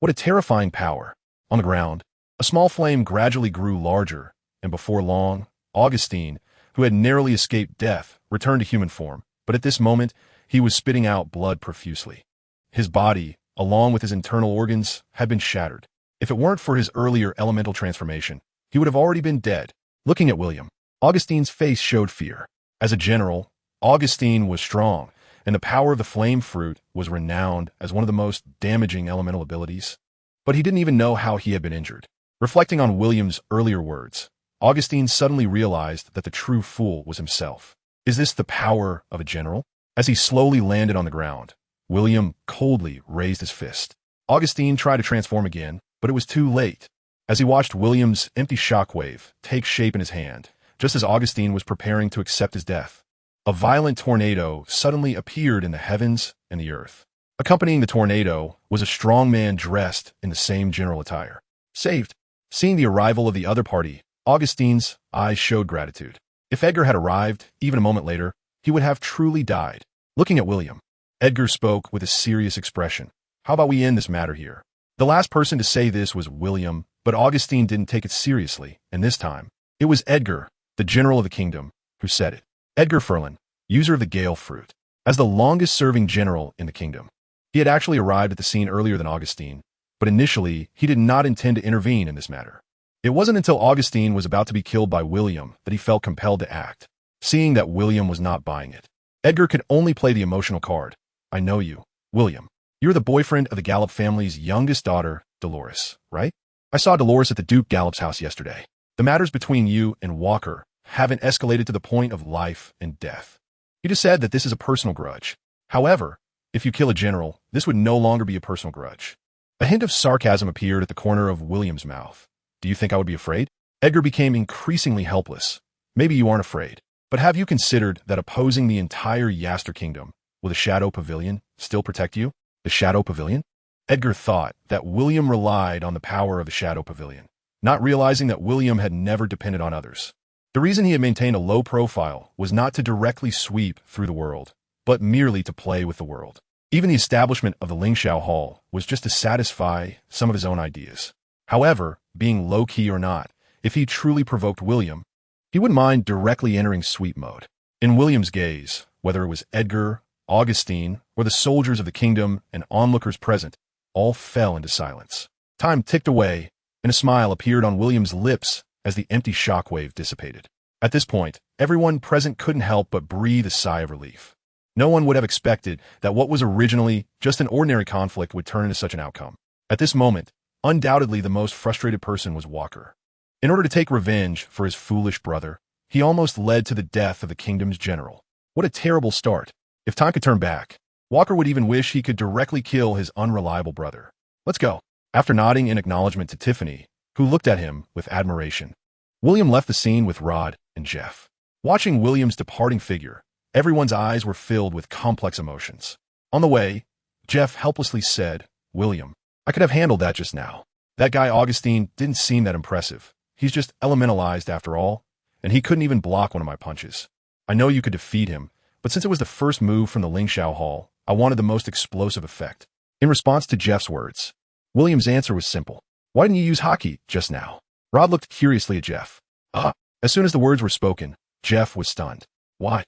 What a terrifying power. On the ground, a small flame gradually grew larger, and before long, Augustine, who had narrowly escaped death, returned to human form, but at this moment, he was spitting out blood profusely. His body, along with his internal organs, had been shattered. If it weren't for his earlier elemental transformation, he would have already been dead. Looking at William, Augustine's face showed fear. As a general, Augustine was strong, and the power of the flame fruit was renowned as one of the most damaging elemental abilities. But he didn't even know how he had been injured. Reflecting on William's earlier words, Augustine suddenly realized that the true fool was himself. Is this the power of a general? As he slowly landed on the ground, William coldly raised his fist. Augustine tried to transform again, but it was too late. As he watched William's empty shockwave take shape in his hand, just as Augustine was preparing to accept his death, a violent tornado suddenly appeared in the heavens and the earth. Accompanying the tornado was a strong man dressed in the same general attire. Saved. Seeing the arrival of the other party, Augustine's eyes showed gratitude. If Edgar had arrived, even a moment later, he would have truly died. Looking at William, Edgar spoke with a serious expression. "How about we end this matter here?" The last person to say this was William, but Augustine didn't take it seriously, and this time, it was Edgar, the general of the kingdom, who said it. Edgar Ferlin, user of the Gale Fruit, as the longest-serving general in the kingdom. He had actually arrived at the scene earlier than Augustine, but initially he did not intend to intervene in this matter. It wasn't until Augustine was about to be killed by William that he felt compelled to act. Seeing that William was not buying it, Edgar could only play the emotional card. "I know you, William. You're the boyfriend of the Gallop family's youngest daughter, Dolores, right? I saw Dolores at the Duke Gallop's house yesterday. The matters between you and Walker haven't escalated to the point of life and death. You just said that this is a personal grudge. However, if you kill a general, this would no longer be a personal grudge." A hint of sarcasm appeared at the corner of William's mouth. "Do you think I would be afraid?" Edgar became increasingly helpless. "Maybe you aren't afraid, but have you considered that opposing the entire Yaster Kingdom will the Shadow Pavilion still protect you?" The Shadow Pavilion? Edgar thought that William relied on the power of the Shadow Pavilion, not realizing that William had never depended on others. The reason he had maintained a low profile was not to directly sweep through the world, but merely to play with the world. Even the establishment of the Lingxiao Hall was just to satisfy some of his own ideas. However, being low-key or not, if he truly provoked William, he wouldn't mind directly entering sweep mode. In William's gaze, whether it was Edgar, Augustine, or the soldiers of the kingdom and onlookers present, all fell into silence. Time ticked away, and a smile appeared on William's lips as the empty shockwave dissipated. At this point, everyone present couldn't help but breathe a sigh of relief. No one would have expected that what was originally just an ordinary conflict would turn into such an outcome. At this moment, undoubtedly the most frustrated person was Walker. In order to take revenge for his foolish brother, he almost led to the death of the kingdom's general. What a terrible start. If time could turn back, Walker would even wish he could directly kill his unreliable brother. Let's go. After nodding in acknowledgement to Tiffany, who looked at him with admiration, William left the scene with Rod and Jeff. Watching William's departing figure, everyone's eyes were filled with complex emotions. On the way, Jeff helplessly said, "William, I could have handled that just now. That guy Augustine didn't seem that impressive. He's just elementalized after all, and he couldn't even block one of my punches. I know you could defeat him, but since it was the first move from the Lingxiao Hall, I wanted the most explosive effect." In response to Jeff's words, William's answer was simple. "Why didn't you use hockey just now?" Rod looked curiously at Jeff. As soon as the words were spoken, Jeff was stunned. Why?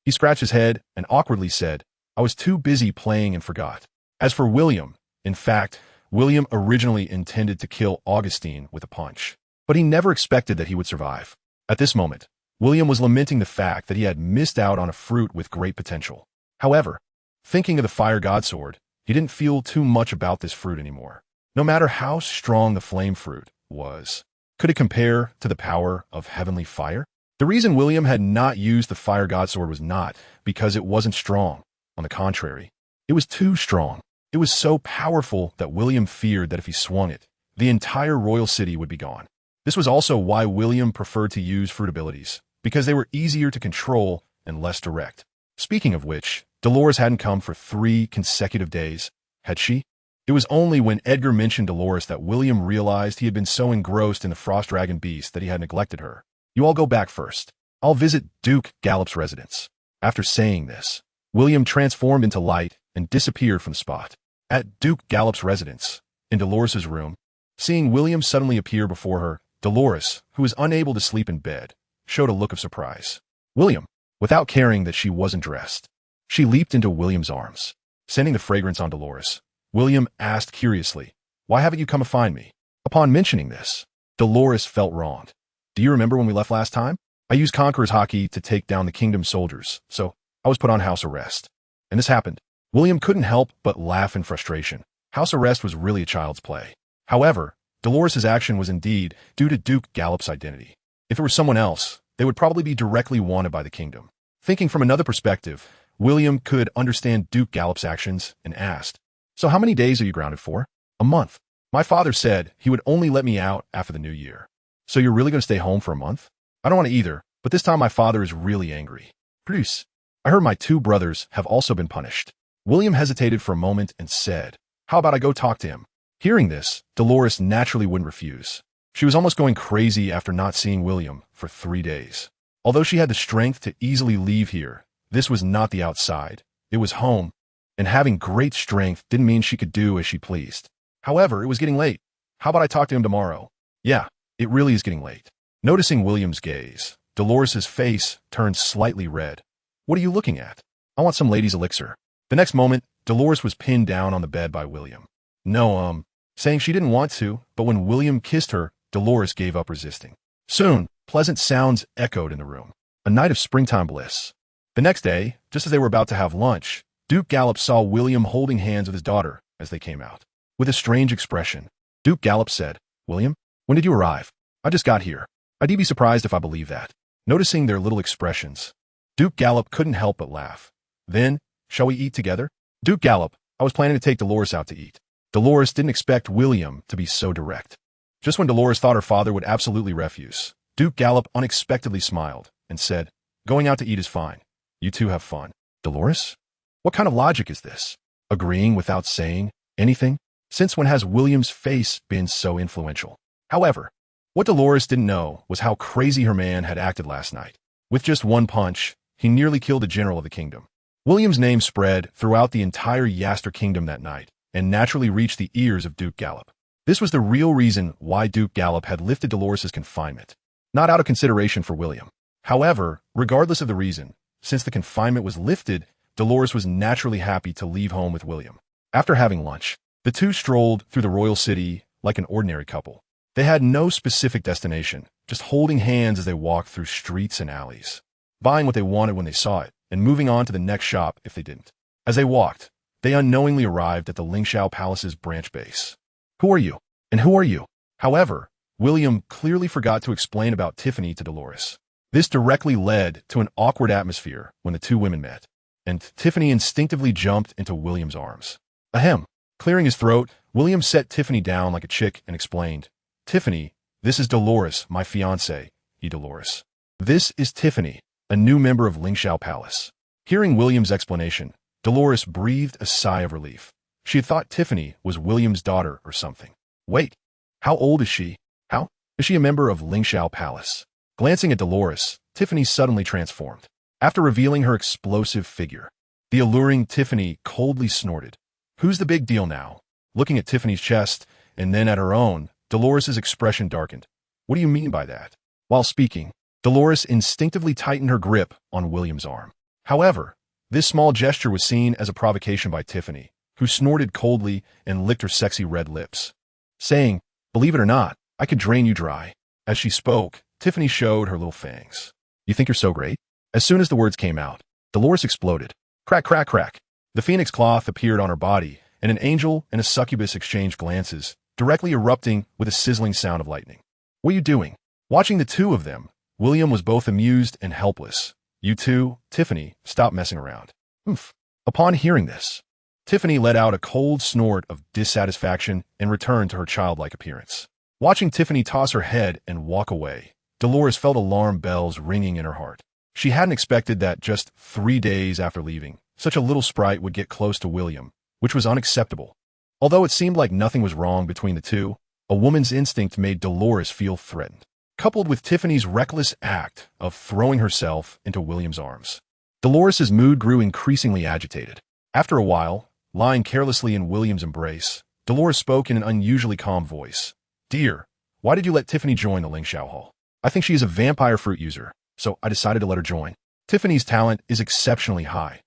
He scratched his head and awkwardly said, "I was too busy playing and forgot." As for William, in fact, William originally intended to kill Augustine with a punch, but he never expected that he would survive. At this moment, William was lamenting the fact that he had missed out on a fruit with great potential. However, thinking of the fire god sword, he didn't feel too much about this fruit anymore. No matter how strong the flame fruit was, could it compare to the power of heavenly fire? The reason William had not used the fire god sword was not because it wasn't strong. On the contrary, it was too strong. It was so powerful that William feared that if he swung it, the entire royal city would be gone. This was also why William preferred to use fruit abilities, because they were easier to control and less direct. Speaking of which, Dolores hadn't come for 3 consecutive days, had she? It was only when Edgar mentioned Dolores that William realized he had been so engrossed in the frost dragon beast that he had neglected her. "You all go back first. I'll visit Duke Gallop's residence." After saying this, William transformed into light and disappeared from the spot. At Duke Gallop's residence, in Dolores's room, seeing William suddenly appear before her, Dolores, who was unable to sleep in bed, showed a look of surprise. William, without caring that she wasn't dressed, she leaped into William's arms. Sending the fragrance on Dolores, William asked curiously, "Why haven't you come to find me?" Upon mentioning this, Dolores felt wronged. "Do you remember when we left last time? I used Conqueror's hockey to take down the kingdom's soldiers, so I was put on house arrest. And this happened." William couldn't help but laugh in frustration. House arrest was really a child's play. However, Dolores's action was indeed due to Duke Gallop's identity. If it were someone else, they would probably be directly wanted by the kingdom. Thinking from another perspective, William could understand Duke Gallop's actions and asked, "So how many days are you grounded for?" "A month. My father said he would only let me out after the new year." "So you're really going to stay home for a month?" "I don't want to either, but this time my father is really angry." "Produce. I heard my 2 brothers have also been punished." William hesitated for a moment and said, "How about I go talk to him?" Hearing this, Dolores naturally wouldn't refuse. She was almost going crazy after not seeing William for 3 days. Although she had the strength to easily leave here, this was not the outside. It was home, and having great strength didn't mean she could do as she pleased. However, it was getting late. "How about I talk to him tomorrow?" "Yeah, it really is getting late." Noticing William's gaze, Dolores's face turned slightly red. "What are you looking at?" "I want some lady's elixir." The next moment, Dolores was pinned down on the bed by William. "No, saying she didn't want to, but when William kissed her, Dolores gave up resisting. Soon, pleasant sounds echoed in the room. A night of springtime bliss. The next day, just as they were about to have lunch, Duke Gallop saw William holding hands with his daughter as they came out. With a strange expression, Duke Gallop said, "William, when did you arrive?" "I just got here. I'd be surprised if I believe that." Noticing their little expressions, Duke Gallop couldn't help but laugh. "Then, shall we eat together?" "Duke Gallop, I was planning to take Dolores out to eat." Dolores didn't expect William to be so direct. Just when Dolores thought her father would absolutely refuse, Duke Gallop unexpectedly smiled and said, "Going out to eat is fine. You two have fun." "Dolores? What kind of logic is this? Agreeing without saying anything? Since when has William's face been so influential?" However, What Dolores didn't know was how crazy her man had acted last night. With just one punch, he nearly killed the general of the kingdom. William's name spread throughout the entire Yaster kingdom that night, and naturally reached the ears of Duke Gallop. This was the real reason why Duke Gallop had lifted Dolores' confinement, not out of consideration for William. However, regardless of the reason, since the confinement was lifted, Dolores was naturally happy to leave home with William. After having lunch, the two strolled through the royal city like an ordinary couple. They had no specific destination, just holding hands as they walked through streets and alleys, buying what they wanted when they saw it, and moving on to the next shop if they didn't. As they walked, they unknowingly arrived at the Lingxiao Palace's branch base. Who are you? And who are you? However, William clearly forgot to explain about Tiffany to Dolores. This directly led to an awkward atmosphere when the two women met, and Tiffany instinctively jumped into William's arms. Ahem. Clearing his throat, William set Tiffany down like a chick and explained, Tiffany, this is Dolores, my fiancée, Dolores. This is Tiffany, a new member of Lingxiao Palace. Hearing William's explanation, Dolores breathed a sigh of relief. She had thought Tiffany was William's daughter or something. Wait, how old is she? How is she a member of Lingxiao Palace? Glancing at Dolores, Tiffany suddenly transformed. After revealing her explosive figure, the alluring Tiffany coldly snorted. Who's the big deal now? Looking at Tiffany's chest and then at her own, Dolores' expression darkened. What do you mean by that? While speaking, Dolores instinctively tightened her grip on William's arm. However, this small gesture was seen as a provocation by Tiffany, who snorted coldly and licked her sexy red lips, saying, believe it or not, I could drain you dry. As she spoke, Tiffany showed her little fangs. You think you're so great? As soon as the words came out, Dolores exploded. Crack, crack, crack. The phoenix cloth appeared on her body, and an angel and a succubus exchanged glances, directly erupting with a sizzling sound of lightning. What are you doing? Watching the two of them, William was both amused and helpless. You two, Tiffany, stop messing around. Oomph. Upon hearing this, Tiffany let out a cold snort of dissatisfaction and returned to her childlike appearance. Watching Tiffany toss her head and walk away, Dolores felt alarm bells ringing in her heart. She hadn't expected that just 3 days after leaving, such a little sprite would get close to William, which was unacceptable. Although it seemed like nothing was wrong between the two, a woman's instinct made Dolores feel threatened, coupled with Tiffany's reckless act of throwing herself into William's arms. Dolores' mood grew increasingly agitated. After a while, lying carelessly in William's embrace, Dolores spoke in an unusually calm voice. Dear, why did you let Tiffany join the Lingxiao Hall? I think she is a vampire fruit user, so I decided to let her join. Tiffany's talent is exceptionally high,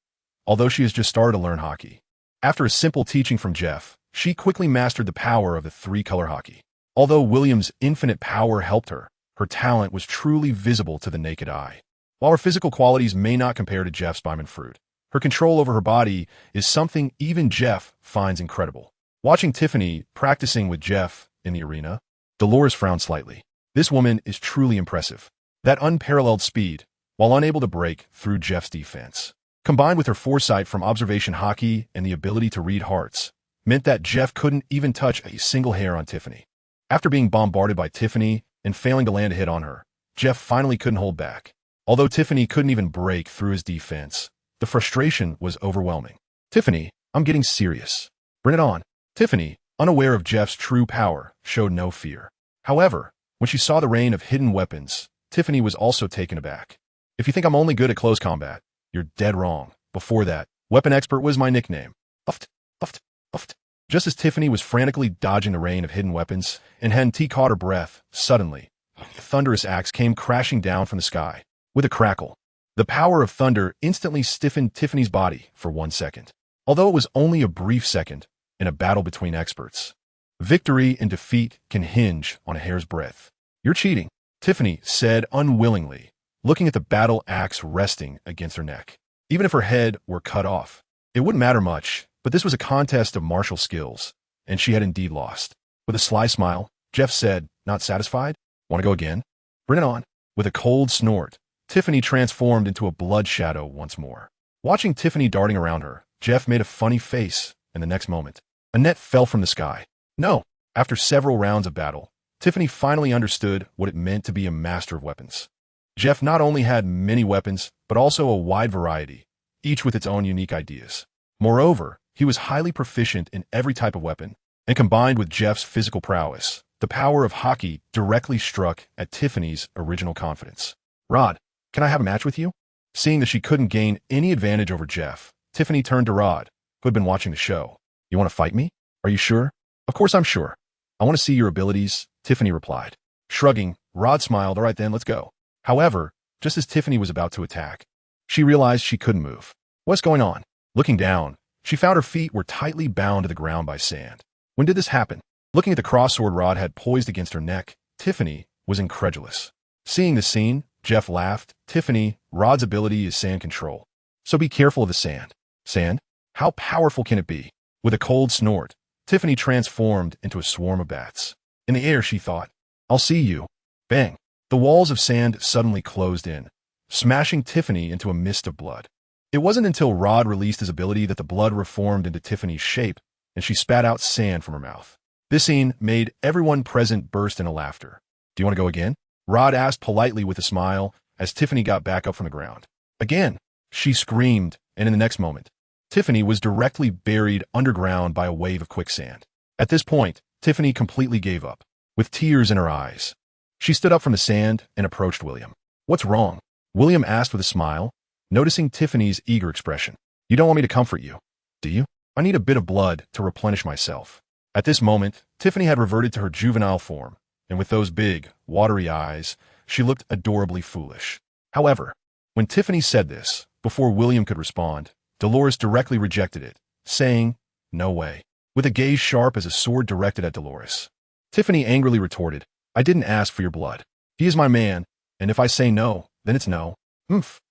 although she has just started to learn hockey. After a simple teaching from Jeff, she quickly mastered the power of the three-color hockey. Although William's infinite power helped her, her talent was truly visible to the naked eye. While her physical qualities may not compare to Jeff's diamond fruit, her control over her body is something even Jeff finds incredible. Watching Tiffany practicing with Jeff in the arena, Dolores frowned slightly. This woman is truly impressive. That unparalleled speed, while unable to break through Jeff's defense, combined with her foresight from observation hockey and the ability to read hearts, meant that Jeff couldn't even touch a single hair on Tiffany. After being bombarded by Tiffany and failing to land a hit on her, Jeff finally couldn't hold back. Although Tiffany couldn't even break through his defense, the frustration was overwhelming. Tiffany, I'm getting serious. Bring it on. Tiffany, unaware of Jeff's true power, showed no fear. However, when she saw the rain of hidden weapons, Tiffany was also taken aback. If you think I'm only good at close combat, you're dead wrong. Before that, weapon expert was my nickname. Uft, uft, uft. Just as Tiffany was frantically dodging the rain of hidden weapons and hadn't caught her breath, suddenly, a thunderous axe came crashing down from the sky. With a crackle, the power of thunder instantly stiffened Tiffany's body for 1 second. Although it was only a brief second in a battle between experts, victory and defeat can hinge on a hair's breadth. You're cheating, Tiffany said unwillingly, looking at the battle axe resting against her neck. Even if her head were cut off, it wouldn't matter much, but this was a contest of martial skills, and she had indeed lost. With a sly smile, Jeff said, not satisfied? Want to go again? Bring it on. With a cold snort, Tiffany transformed into a blood shadow once more. Watching Tiffany darting around her, Jeff made a funny face, and the next moment, a net fell from the sky. No! After several rounds of battle, Tiffany finally understood what it meant to be a master of weapons. Jeff not only had many weapons, but also a wide variety, each with its own unique ideas. Moreover, he was highly proficient in every type of weapon, and combined with Jeff's physical prowess, The power of hockey directly struck at Tiffany's original confidence. Rod, can I have a match with you? Seeing that she couldn't gain any advantage over Jeff, Tiffany turned to Rod, who had been watching the show. You want to fight me? Are you sure? Of course I'm sure. I want to see your abilities, Tiffany replied. Shrugging, Rod smiled. All right then, let's go. However, just as Tiffany was about to attack, she realized she couldn't move. What's going on? Looking down, she found her feet were tightly bound to the ground by sand. When did this happen? Looking at the cross-sword Rod had poised against her neck, Tiffany was incredulous. Seeing the scene, Jeff laughed. Tiffany, Rod's ability is sand control. So be careful of the sand. Sand? How powerful can it be? With a cold snort, Tiffany transformed into a swarm of bats. In the air, she thought, I'll see you. Bang. The walls of sand suddenly closed in, smashing Tiffany into a mist of blood. It wasn't until Rod released his ability that the blood reformed into Tiffany's shape, and she spat out sand from her mouth. This scene made everyone present burst into laughter. Do you want to go again? Rod asked politely with a smile as Tiffany got back up from the ground. Again, she screamed, and in the next moment, Tiffany was directly buried underground by a wave of quicksand. At this point, Tiffany completely gave up, with tears in her eyes. She stood up from the sand and approached William. What's wrong? William asked with a smile, noticing Tiffany's eager expression. You don't want me to comfort you, do you? I need a bit of blood to replenish myself. At this moment, Tiffany had reverted to her juvenile form, and with those big, watery eyes, she looked adorably foolish. However, when Tiffany said this, before William could respond, Dolores directly rejected it, saying, No way, with a gaze sharp as a sword directed at Dolores. Tiffany angrily retorted, I didn't ask for your blood. He is my man, and if I say no, then it's no.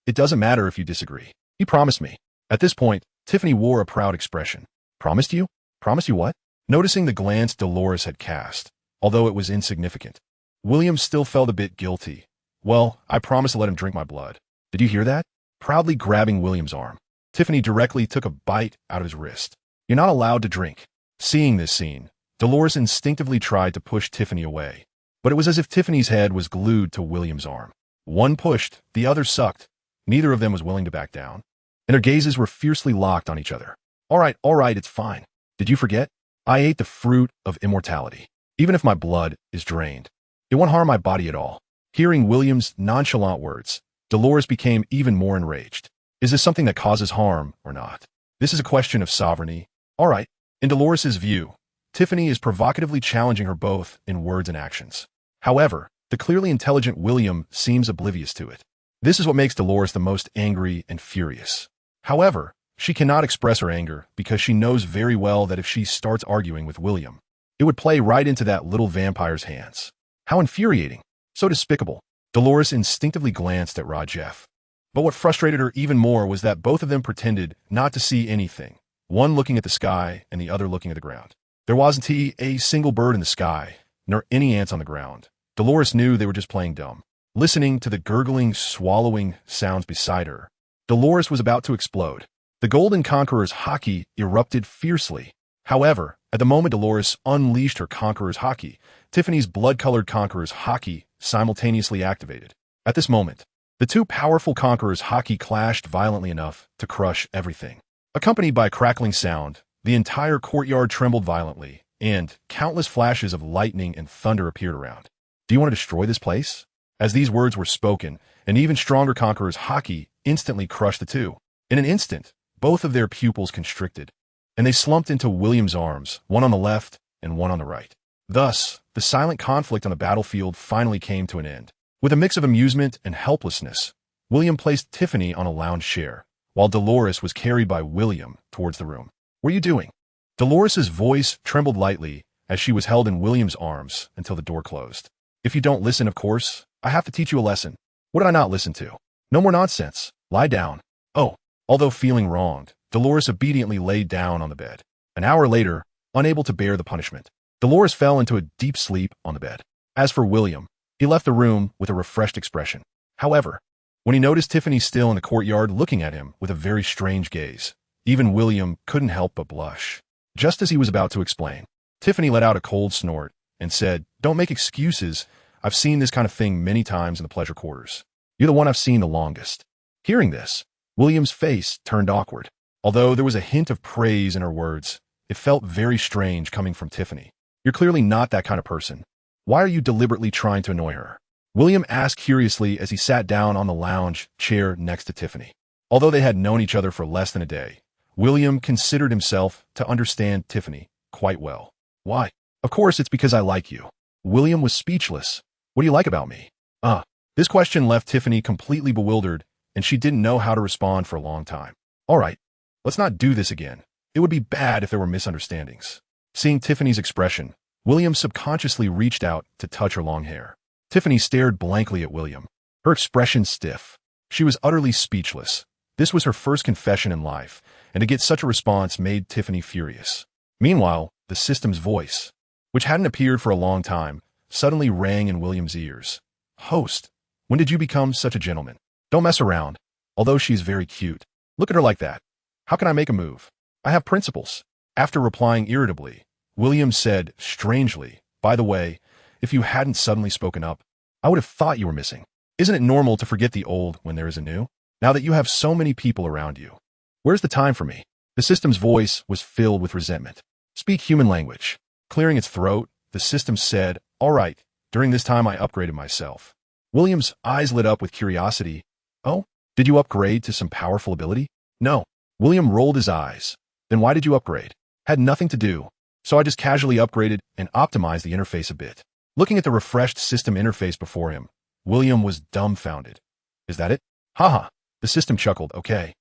It doesn't matter if you disagree. He promised me. At this point, Tiffany wore a proud expression. Promised you? Promised you what? Noticing the glance Dolores had cast, although it was insignificant, William still felt a bit guilty. Well, I promised to let him drink my blood. Did you hear that? Proudly grabbing William's arm, Tiffany directly took a bite out of his wrist. You're not allowed to drink. Seeing this scene, Dolores instinctively tried to push Tiffany away, but it was as if Tiffany's head was glued to William's arm. One pushed, the other sucked. Neither of them was willing to back down, and their gazes were fiercely locked on each other. All right, it's fine. Did you forget? I ate the fruit of immortality. Even if my blood is drained, it won't harm my body at all. Hearing William's nonchalant words, Dolores became even more enraged. Is this something that causes harm or not? This is a question of sovereignty. All right. In Dolores's view, Tiffany is provocatively challenging her both in words and actions. However, the clearly intelligent William seems oblivious to it. This is what makes Dolores the most angry and furious. However, she cannot express her anger because she knows very well that if she starts arguing with William, it would play right into that little vampire's hands. How infuriating. So despicable. Dolores instinctively glanced at Jeff. But what frustrated her even more was that both of them pretended not to see anything, one looking at the sky and the other looking at the ground. There wasn't a single bird in the sky, nor any ants on the ground. Dolores knew they were just playing dumb. Listening to the gurgling, swallowing sounds beside her, Dolores was about to explode. The Golden Conqueror's hockey erupted fiercely. However, at the moment Dolores unleashed her Conqueror's hockey, Tiffany's blood-colored Conqueror's hockey simultaneously activated. At this moment, the two powerful Conqueror's hockey clashed violently enough to crush everything. Accompanied by a crackling sound, the entire courtyard trembled violently, and countless flashes of lightning and thunder appeared around. Do you want to destroy this place? As these words were spoken, an even stronger Conqueror's hockey instantly crushed the two. In an instant, both of their pupils constricted, and they slumped into William's arms, one on the left and one on the right. Thus, the silent conflict on the battlefield finally came to an end. With a mix of amusement and helplessness, William placed Tiffany on a lounge chair, while Dolores was carried by William towards the room. What are you doing? Dolores's voice trembled lightly as she was held in William's arms until the door closed. If you don't listen, of course, I have to teach you a lesson. What did I not listen to? No more nonsense. Lie down. Oh, although feeling wronged, Dolores obediently laid down on the bed. An hour later, unable to bear the punishment, Dolores fell into a deep sleep on the bed. As for William, he left the room with a refreshed expression. However, when he noticed Tiffany still in the courtyard looking at him with a very strange gaze, even William couldn't help but blush. Just as he was about to explain, Tiffany let out a cold snort and said, Don't make excuses. I've seen this kind of thing many times in the pleasure quarters. You're the one I've seen the longest. Hearing this, William's face turned awkward. Although there was a hint of praise in her words, it felt very strange coming from Tiffany. You're clearly not that kind of person. Why are you deliberately trying to annoy her? William asked curiously as he sat down on the lounge chair next to Tiffany. Although they had known each other for less than a day, William considered himself to understand Tiffany quite well. Why? Of course, it's because I like you. William was speechless. What do you like about me? This question left Tiffany completely bewildered, and she didn't know how to respond for a long time. All right, let's not do this again. It would be bad if there were misunderstandings. Seeing Tiffany's expression, William subconsciously reached out to touch her long hair. Tiffany stared blankly at William, her expression stiff. She was utterly speechless. This was her first confession in life, and to get such a response made Tiffany furious. Meanwhile, the system's voice, which hadn't appeared for a long time, suddenly rang in William's ears. Host, when did you become such a gentleman? Don't mess around. Although she's very cute. Look at her like that. How can I make a move? I have principles. After replying irritably, William said strangely, by the way, if you hadn't suddenly spoken up, I would have thought you were missing. Isn't it normal to forget the old when there is a new? Now that you have so many people around you. Where's the time for me? The system's voice was filled with resentment. Speak human language. Clearing its throat, the system said, all right, during this time I upgraded myself. William's eyes lit up with curiosity. Oh, did you upgrade to some powerful ability? No. William rolled his eyes. Then why did you upgrade? Had nothing to do. So I just casually upgraded and optimized the interface a bit. Looking at the refreshed system interface before him, William was dumbfounded. Is that it? Haha. The system chuckled. Okay,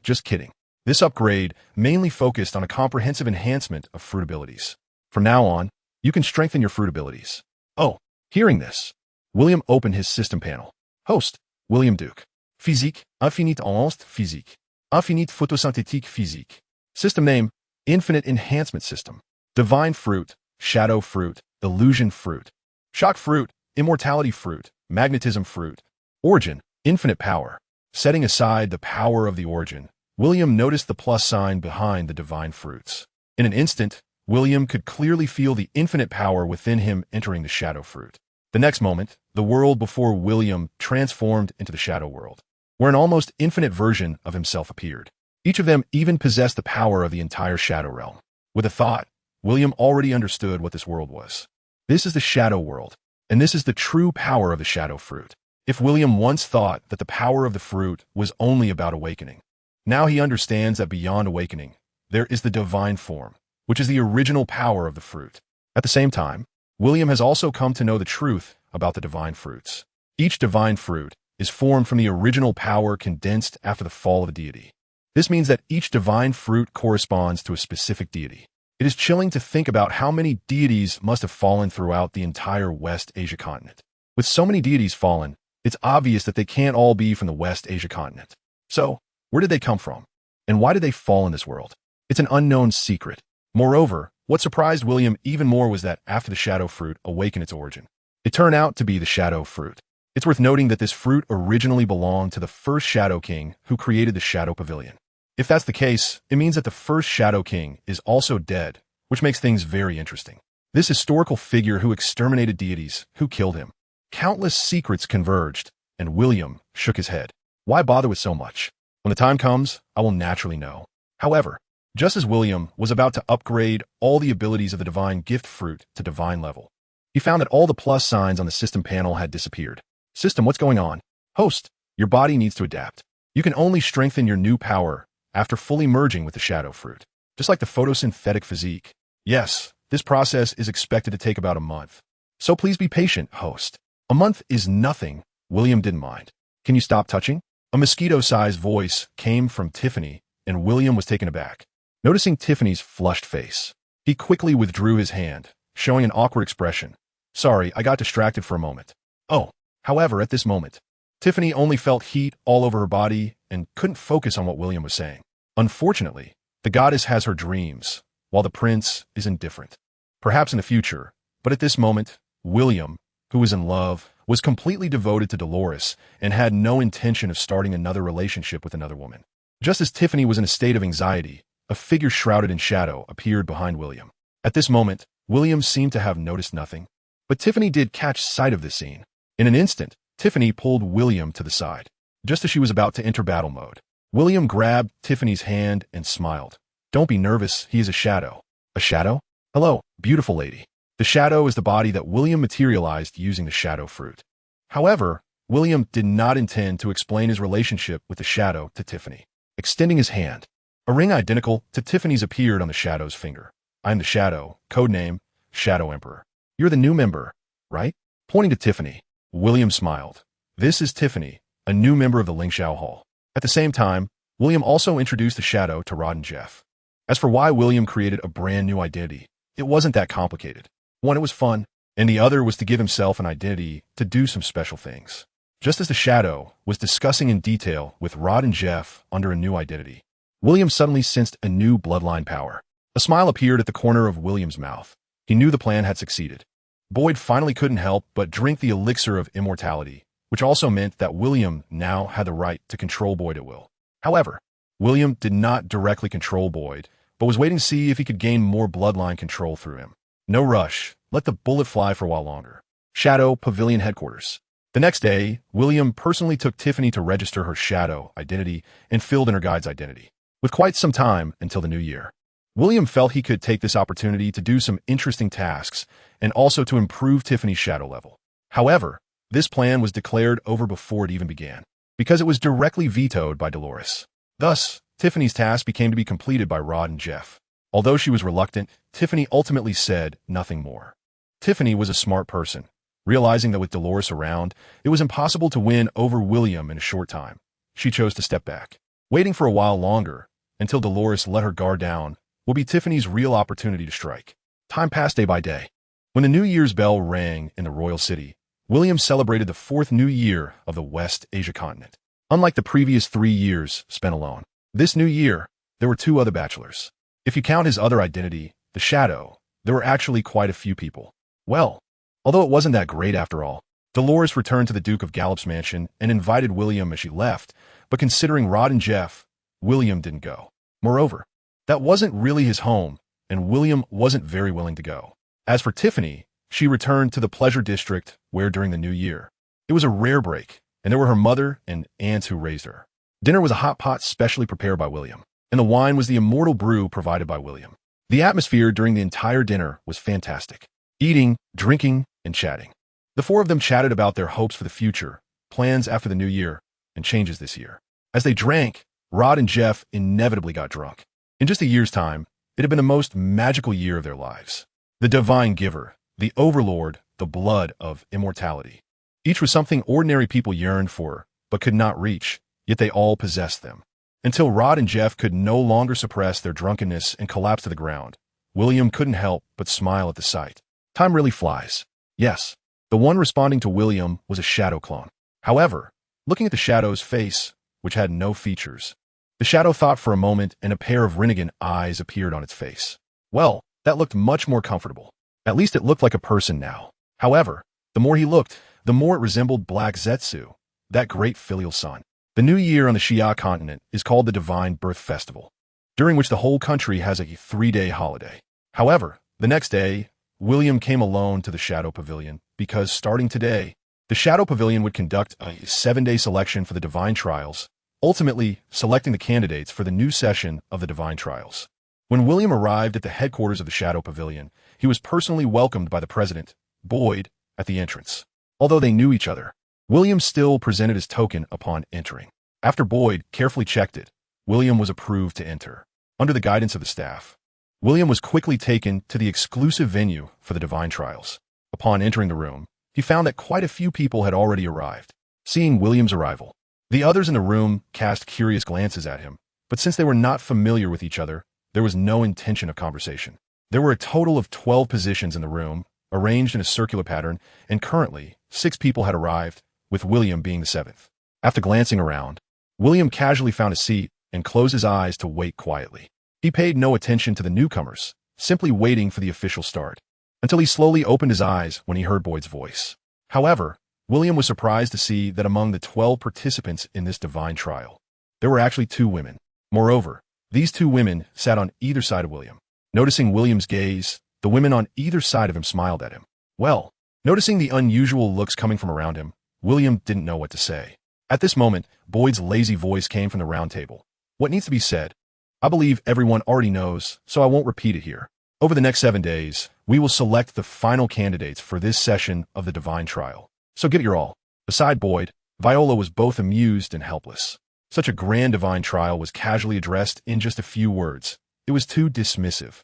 just kidding. This upgrade mainly focused on a comprehensive enhancement of fruit abilities. From now on, you can strengthen your fruit abilities. Oh, hearing this, William opened his system panel. Host, William Duke. Physique, infinite enhanced physique. Infinite photosynthétique physique. System name, Infinite Enhancement System. Divine Fruit, Shadow Fruit, Illusion Fruit. Shock Fruit, Immortality Fruit, Magnetism Fruit. Origin, Infinite Power. Setting aside the power of the origin, William noticed the plus sign behind the divine fruits. In an instant, William could clearly feel the infinite power within him entering the shadow fruit. The next moment, the world before William transformed into the shadow world, where an almost infinite version of himself appeared. Each of them even possessed the power of the entire shadow realm. With a thought, William already understood what this world was. This is the shadow world, and this is the true power of the shadow fruit. If William once thought that the power of the fruit was only about awakening, now he understands that beyond awakening, there is the divine form, which is the original power of the fruit. At the same time, William has also come to know the truth about the divine fruits. Each divine fruit is formed from the original power condensed after the fall of a deity. This means that each divine fruit corresponds to a specific deity. It is chilling to think about how many deities must have fallen throughout the entire West Asia continent. With so many deities fallen, it's obvious that they can't all be from the West Asia continent. So, where did they come from? And why did they fall in this world? It's an unknown secret. Moreover, what surprised William even more was that after the shadow fruit awakened its origin, it turned out to be the shadow fruit. It's worth noting that this fruit originally belonged to the first Shadow King who created the Shadow Pavilion. If that's the case, it means that the first Shadow King is also dead, which makes things very interesting. This historical figure who exterminated deities, who killed him. Countless secrets converged, and William shook his head. Why bother with so much? When the time comes, I will naturally know. However, just as William was about to upgrade all the abilities of the divine gift fruit to divine level, he found that all the plus signs on the system panel had disappeared. System, what's going on? Host, your body needs to adapt. You can only strengthen your new power after fully merging with the shadow fruit. Just like the photosynthetic physique. Yes, this process is expected to take about a month. So please be patient, host. A month is nothing. William didn't mind. Can you stop touching? A mosquito-sized voice came from Tiffany, and William was taken aback. Noticing Tiffany's flushed face, he quickly withdrew his hand, showing an awkward expression. Sorry, I got distracted for a moment. Oh, however, at this moment, Tiffany only felt heat all over her body and couldn't focus on what William was saying. Unfortunately, the goddess has her dreams, while the prince is indifferent. Perhaps in the future, but at this moment, William, who was in love, was completely devoted to Dolores and had no intention of starting another relationship with another woman. Just as Tiffany was in a state of anxiety, a figure shrouded in shadow appeared behind William. At this moment, William seemed to have noticed nothing, but Tiffany did catch sight of this scene. In an instant, Tiffany pulled William to the side. Just as she was about to enter battle mode, William grabbed Tiffany's hand and smiled. Don't be nervous, he is a shadow. A shadow? Hello, beautiful lady. The shadow is the body that William materialized using the shadow fruit. However, William did not intend to explain his relationship with the shadow to Tiffany. Extending his hand, a ring identical to Tiffany's appeared on the shadow's finger. I'm the shadow, codename Shadow Emperor. You're the new member, right? Pointing to Tiffany, William smiled. This is Tiffany, a new member of the Lingxiao Hall. At the same time, William also introduced the shadow to Rod and Jeff. As for why William created a brand new identity, it wasn't that complicated. One, it was fun, and the other was to give himself an identity to do some special things. Just as the shadow was discussing in detail with Rod and Jeff under a new identity, William suddenly sensed a new bloodline power. A smile appeared at the corner of William's mouth. He knew the plan had succeeded. Boyd finally couldn't help but drink the elixir of immortality, which also meant that William now had the right to control Boyd at will. However, William did not directly control Boyd, but was waiting to see if he could gain more bloodline control through him. No rush. Let the bullet fly for a while longer. Shadow Pavilion Headquarters. The next day, William personally took Tiffany to register her shadow identity and filled in her guide's identity. With quite some time until the new year, William felt he could take this opportunity to do some interesting tasks and also to improve Tiffany's shadow level. However, this plan was declared over before it even began, because it was directly vetoed by Dolores. Thus, Tiffany's task became to be completed by Rod and Jeff. Although she was reluctant, Tiffany ultimately said nothing more. Tiffany was a smart person, realizing that with Dolores around, it was impossible to win over William in a short time. She chose to step back. Waiting for a while longer, until Dolores let her guard down, will be Tiffany's real opportunity to strike. Time passed day by day. When the New Year's bell rang in the royal city, William celebrated the 4th New Year of the West Asia continent. Unlike the previous 3 years spent alone, this new year, there were 2 other bachelors. If you count his other identity, the shadow, there were actually quite a few people. Well, although it wasn't that great after all, Dolores returned to the Duke of Gallup's mansion and invited William as she left, but considering Rod and Jeff, William didn't go. Moreover, that wasn't really his home, and William wasn't very willing to go. As for Tiffany, she returned to the pleasure district where during the new year, it was a rare break, and there were her mother and aunts who raised her. Dinner was a hot pot specially prepared by William, and the wine was the immortal brew provided by William. The atmosphere during the entire dinner was fantastic. Eating, drinking, and chatting. The 4 of them chatted about their hopes for the future, plans after the new year, and changes this year. As they drank, Rod and Jeff inevitably got drunk. In just a year's time, it had been the most magical year of their lives. The divine giver, the overlord, the blood of immortality. Each was something ordinary people yearned for, but could not reach, yet they all possessed them. Until Rod and Jeff could no longer suppress their drunkenness and collapse to the ground, William couldn't help but smile at the sight. Time really flies. Yes, the one responding to William was a shadow clone. However, looking at the shadow's face, which had no features, the shadow thought for a moment and a pair of Rinnegan eyes appeared on its face. Well, that looked much more comfortable. At least it looked like a person now. However, the more he looked, the more it resembled Black Zetsu, that great filial son. The new year on the Xia continent is called the Divine Birth Festival, during which the whole country has a 3-day holiday. However, the next day, William came alone to the Shadow Pavilion because starting today, the Shadow Pavilion would conduct a 7-day selection for the Divine Trials, ultimately selecting the candidates for the new session of the Divine Trials. When William arrived at the headquarters of the Shadow Pavilion, he was personally welcomed by the president, Boyd, at the entrance. Although they knew each other, William still presented his token upon entering. After Boyd carefully checked it, William was approved to enter. Under the guidance of the staff, William was quickly taken to the exclusive venue for the Divine Trials. Upon entering the room, he found that quite a few people had already arrived. Seeing William's arrival, the others in the room cast curious glances at him, but since they were not familiar with each other, there was no intention of conversation. There were a total of 12 positions in the room, arranged in a circular pattern, and currently, 6 people had arrived, with William being the 7th. After glancing around, William casually found a seat and closed his eyes to wait quietly. He paid no attention to the newcomers, simply waiting for the official start, until he slowly opened his eyes when he heard Boyd's voice. However, William was surprised to see that among the 12 participants in this divine trial, there were actually 2 women. Moreover, these 2 women sat on either side of William. Noticing William's gaze, the women on either side of him smiled at him. Well, noticing the unusual looks coming from around him, William didn't know what to say. At this moment, Boyd's lazy voice came from the round table. What needs to be said? I believe everyone already knows, so I won't repeat it here. Over the next 7 days, we will select the final candidates for this session of the divine trial. So give it your all. Beside Boyd, Viola was both amused and helpless. Such a grand divine trial was casually addressed in just a few words. It was too dismissive.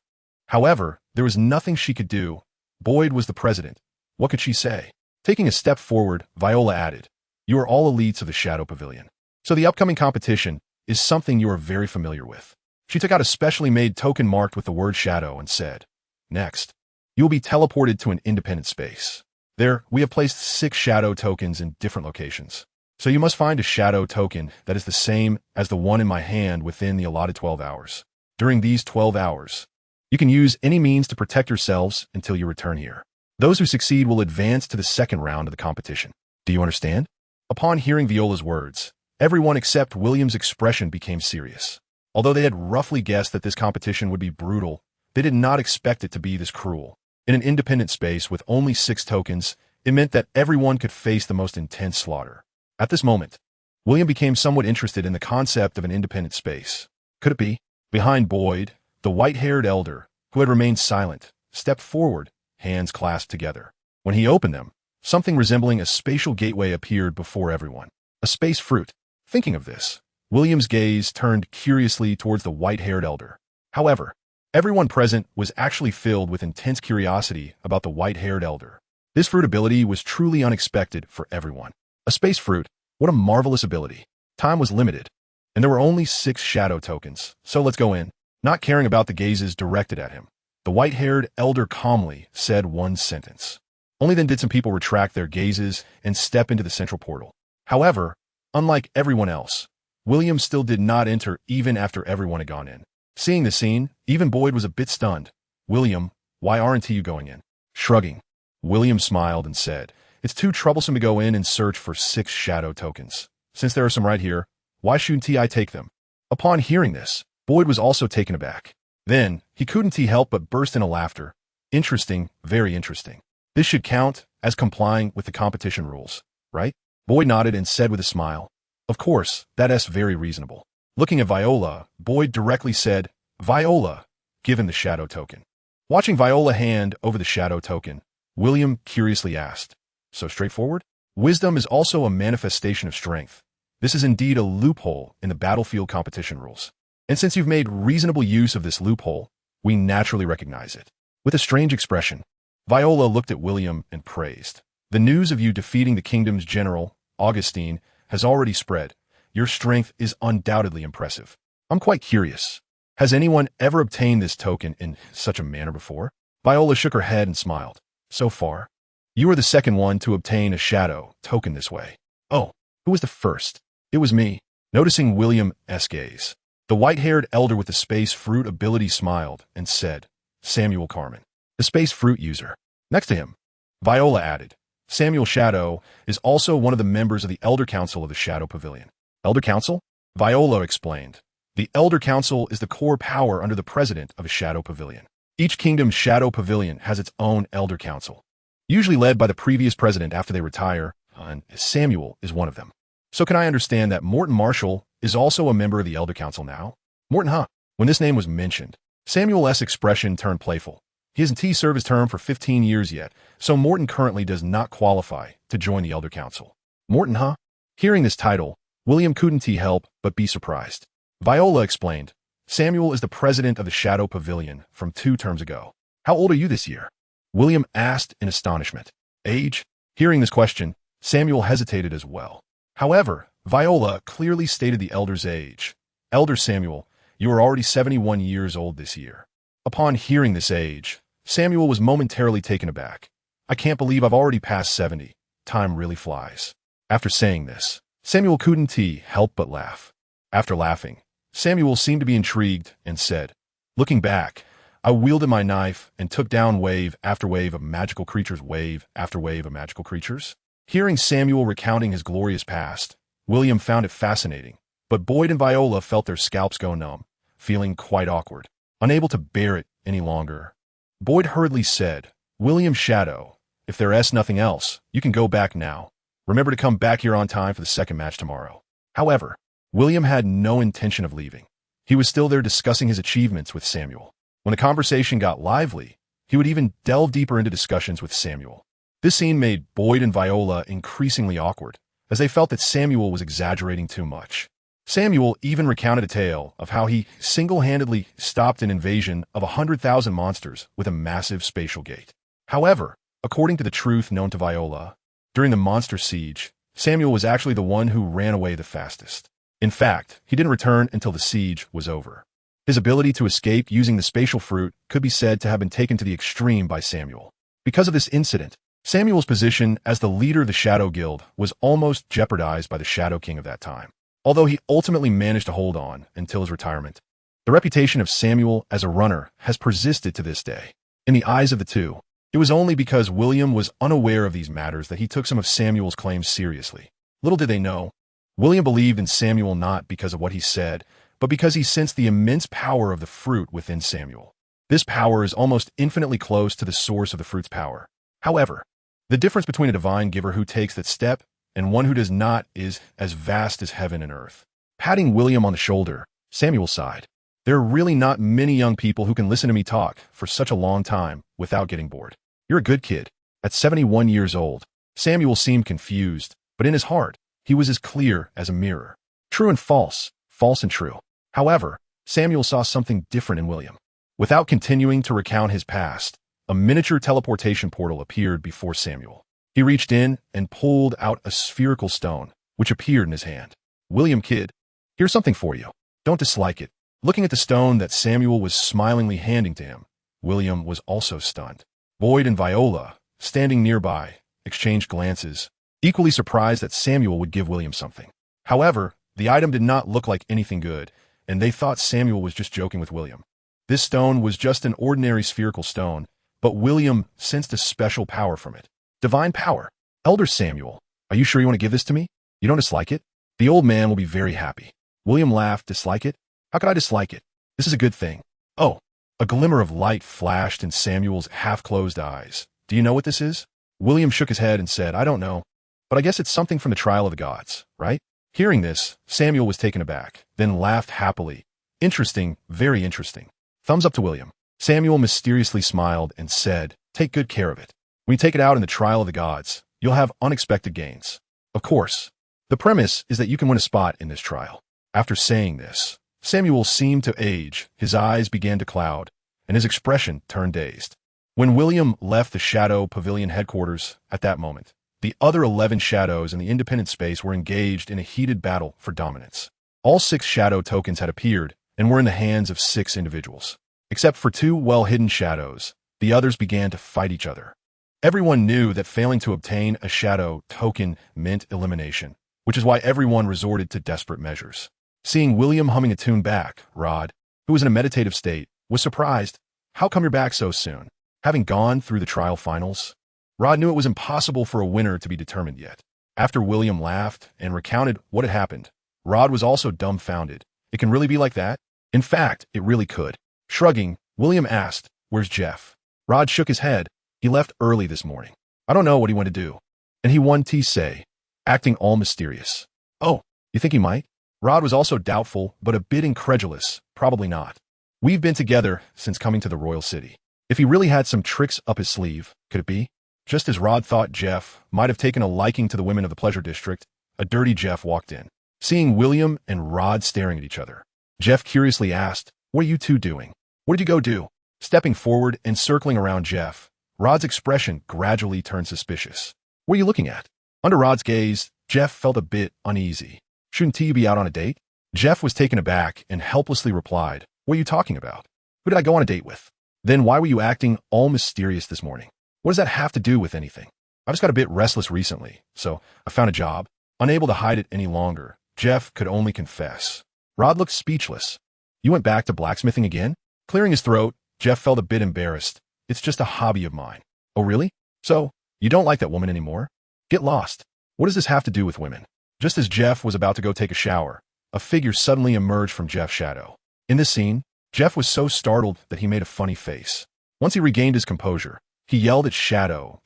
However, there was nothing she could do. Boyd was the president. What could she say? Taking a step forward, Viola added, "You are all elites of the Shadow Pavilion. So the upcoming competition is something you are very familiar with." She took out a specially made token marked with the word shadow and said, "Next, you will be teleported to an independent space. There, we have placed 6 shadow tokens in different locations. So you must find a shadow token that is the same as the one in my hand within the allotted 12 hours. During these 12 hours, you can use any means to protect yourselves until you return here. Those who succeed will advance to the second round of the competition. Do you understand?" Upon hearing Viola's words, everyone except William's expression became serious. Although they had roughly guessed that this competition would be brutal, they did not expect it to be this cruel. In an independent space with only 6 tokens, it meant that everyone could face the most intense slaughter. At this moment, William became somewhat interested in the concept of an independent space. Could it be? Behind Boyd, the white-haired elder, who had remained silent, stepped forward, hands clasped together. When he opened them, something resembling a spatial gateway appeared before everyone. A space fruit. Thinking of this, William's gaze turned curiously towards the white-haired elder. However, everyone present was actually filled with intense curiosity about the white-haired elder. This fruit ability was truly unexpected for everyone. A space fruit, what a marvelous ability. Time was limited, and there were only 6 shadow tokens, so let's go in. Not caring about the gazes directed at him, the white-haired elder calmly said one sentence. Only then did some people retract their gazes and step into the central portal. However, unlike everyone else, William still did not enter even after everyone had gone in. Seeing the scene, even Boyd was a bit stunned. "William, why aren't you going in?" Shrugging, William smiled and said, "It's too troublesome to go in and search for 6 shadow tokens. Since there are some right here, why shouldn't I take them?" Upon hearing this, Boyd was also taken aback. Then, he couldn't help but burst into laughter. "Interesting, very interesting. This should count as complying with the competition rules, right?" Boyd nodded and said with a smile, "Of course, that's very reasonable." Looking at Viola, Boyd directly said, "Viola, give him the shadow token." Watching Viola hand over the shadow token, William curiously asked, "So straightforward?" Wisdom is also a manifestation of strength. This is indeed a loophole in the battlefield competition rules. And since you've made reasonable use of this loophole, we naturally recognize it. With a strange expression, Viola looked at William and praised. "The news of you defeating the kingdom's general, Augustine, has already spread. Your strength is undoubtedly impressive. I'm quite curious. Has anyone ever obtained this token in such a manner before?" Viola shook her head and smiled. "So far, you are the second one to obtain a shadow token this way." "Oh, who was the first?" "It was me." Noticing William's gaze, the white-haired elder with the space fruit ability smiled and said, "Samuel Carmen, the space fruit user." Next to him, Viola added, "Samuel Shadow is also one of the members of the Elder Council of the Shadow Pavilion." "Elder Council?" Viola explained. "The Elder Council is the core power under the president of a Shadow Pavilion. Each kingdom's Shadow Pavilion has its own Elder Council, usually led by the previous president after they retire, and Samuel is one of them. So can I understand that Morton Marshall is also a member of the Elder Council now?" "Morton, huh?" When this name was mentioned, Samuel's expression turned playful. He hasn't served his term for 15 years yet, so Morton currently does not qualify to join the Elder Council. "Morton, huh?" Hearing this title, William couldn't help but be surprised. Viola explained, "Samuel is the president of the Shadow Pavilion from 2 terms ago." "How old are you this year?" William asked in astonishment. "Age?" Hearing this question, Samuel hesitated as well. However, Viola clearly stated the elder's age. "Elder Samuel, you are already 71 years old this year." Upon hearing this age, Samuel was momentarily taken aback. "I can't believe I've already passed 70. Time really flies." After saying this, Samuel couldn't help but laugh. After laughing, Samuel seemed to be intrigued and said, "Looking back, I wielded my knife and took down wave after wave of magical creatures, wave after wave of magical creatures." Hearing Samuel recounting his glorious past, William found it fascinating, but Boyd and Viola felt their scalps go numb, feeling quite awkward. Unable to bear it any longer, Boyd hurriedly said, "William Shadow, if there's nothing else, you can go back now. Remember to come back here on time for the second match tomorrow." However, William had no intention of leaving. He was still there discussing his achievements with Samuel. When the conversation got lively, He would even delve deeper into discussions with Samuel. This scene made Boyd and Viola increasingly awkward, as they felt that Samuel was exaggerating too much. Samuel even recounted a tale of how he single-handedly stopped an invasion of 100,000 monsters with a massive spatial gate. However, according to the truth known to Viola, during the monster siege, Samuel was actually the one who ran away the fastest. In fact, he didn't return until the siege was over. His ability to escape using the spatial fruit could be said to have been taken to the extreme by Samuel. Because of this incident, Samuel's position as the leader of the Shadow Guild was almost jeopardized by the Shadow King of that time, although he ultimately managed to hold on until his retirement. The reputation of Samuel as a runner has persisted to this day. In the eyes of the two, it was only because William was unaware of these matters that he took some of Samuel's claims seriously. Little did they know, William believed in Samuel not because of what he said, but because he sensed the immense power of the fruit within Samuel. This power is almost infinitely close to the source of the fruit's power. However, the difference between a divine giver who takes that step and one who does not is as vast as heaven and earth. Patting William on the shoulder, Samuel sighed. There are really not many young people who can listen to me talk for such a long time without getting bored. You're a good kid. At 71 years old, Samuel seemed confused, but in his heart, he was as clear as a mirror. True and false, false and true. However, Samuel saw something different in William. Without continuing to recount his past, a miniature teleportation portal appeared before Samuel. He reached in and pulled out a spherical stone, which appeared in his hand. William, kid, here's something for you. Don't dislike it. Looking at the stone that Samuel was smilingly handing to him, William was also stunned. Boyd and Viola, standing nearby, exchanged glances, equally surprised that Samuel would give William something. However, the item did not look like anything good, and they thought Samuel was just joking with William. This stone was just an ordinary spherical stone, but William sensed a special power from it. Divine power. Elder Samuel, are you sure you want to give this to me? You don't dislike it? The old man will be very happy. William laughed. Dislike it? How could I dislike it? This is a good thing. Oh. A glimmer of light flashed in Samuel's half-closed eyes. Do you know what this is? William shook his head and said, I don't know, but I guess it's something from the trial of the gods, right? Hearing this, Samuel was taken aback, then laughed happily. Interesting, very interesting. Thumbs up to William. Samuel mysteriously smiled and said, take good care of it. When you take it out in the trial of the gods, you'll have unexpected gains. Of course, the premise is that you can win a spot in this trial. After saying this, Samuel seemed to age, his eyes began to cloud, and his expression turned dazed. When William left the Shadow Pavilion headquarters at that moment, the other 11 shadows in the independent space were engaged in a heated battle for dominance. All 6 shadow tokens had appeared and were in the hands of 6 individuals. Except for 2 well-hidden shadows, the others began to fight each other. Everyone knew that failing to obtain a shadow token meant elimination, which is why everyone resorted to desperate measures. Seeing William humming a tune back, Rod, who was in a meditative state, was surprised. How come you're back so soon? Having gone through the trial finals? Rod knew it was impossible for a winner to be determined yet. After William laughed and recounted what had happened, Rod was also dumbfounded. It can really be like that? In fact, it really could. Shrugging, William asked, where's Jeff? Rod shook his head. He left early this morning. I don't know what he went to do. And he won say, acting all mysterious. Oh, you think he might? Rod was also doubtful, but a bit incredulous. Probably not. We've been together since coming to the royal city. If he really had some tricks up his sleeve, could it be? Just as Rod thought Jeff might have taken a liking to the women of the Pleasure District, a dirty Jeff walked in. Seeing William and Rod staring at each other, Jeff curiously asked, what are you two doing? What did you go do? Stepping forward and circling around Jeff, Rod's expression gradually turned suspicious. What are you looking at? Under Rod's gaze, Jeff felt a bit uneasy. Shouldn't you be out on a date? Jeff was taken aback and helplessly replied, what are you talking about? Who did I go on a date with? Then why were you acting all mysterious this morning? What does that have to do with anything? I just got a bit restless recently, so I found a job. Unable to hide it any longer, Jeff could only confess. Rod looked speechless. You went back to blacksmithing again? Clearing his throat, Jeff felt a bit embarrassed. It's just a hobby of mine. Oh really? So, you don't like that woman anymore? Get lost. What does this have to do with women? Just as Jeff was about to go take a shower, a figure suddenly emerged from Jeff's shadow. In this scene, Jeff was so startled that he made a funny face. Once he regained his composure, he yelled at Shadow,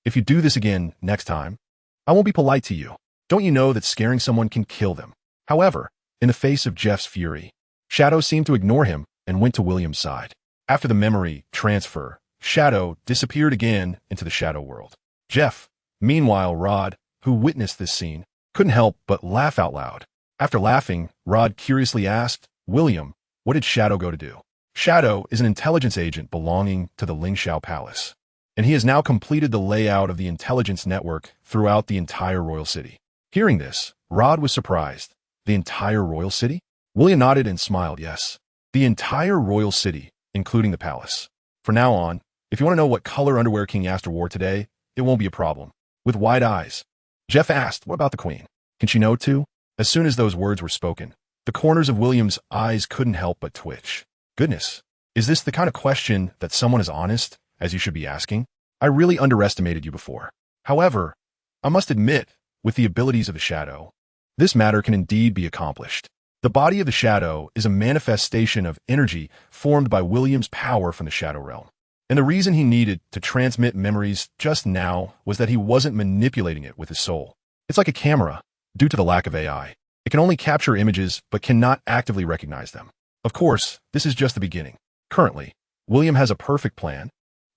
if you do this again next time, I won't be polite to you. Don't you know that scaring someone can kill them? However, in the face of Jeff's fury, Shadow seemed to ignore him and went to William's side. After the memory transfer, Shadow disappeared again into the shadow world. Jeff, meanwhile Rod, who witnessed this scene, couldn't help but laugh out loud. After laughing, Rod curiously asked, "William, what did Shadow go to do?" Shadow is an intelligence agent belonging to the Lingxiao Palace, and he has now completed the layout of the intelligence network throughout the entire royal city. Hearing this, Rod was surprised. The entire royal city? William nodded and smiled, yes. The entire royal city, including the palace. From now on, if you want to know what color underwear King Aster wore today, it won't be a problem. With wide eyes, Jeff asked, "What about the queen? Can she know too?" As soon as those words were spoken, the corners of William's eyes couldn't help but twitch. Goodness, is this the kind of question that someone as honest as you should be asking? I really underestimated you before. However, I must admit, with the abilities of the shadow, this matter can indeed be accomplished. The body of the shadow is a manifestation of energy formed by William's power from the shadow realm. And the reason he needed to transmit memories just now was that he wasn't manipulating it with his soul. It's like a camera. Due to the lack of AI, it can only capture images but cannot actively recognize them. Of course, this is just the beginning. Currently, William has a perfect plan,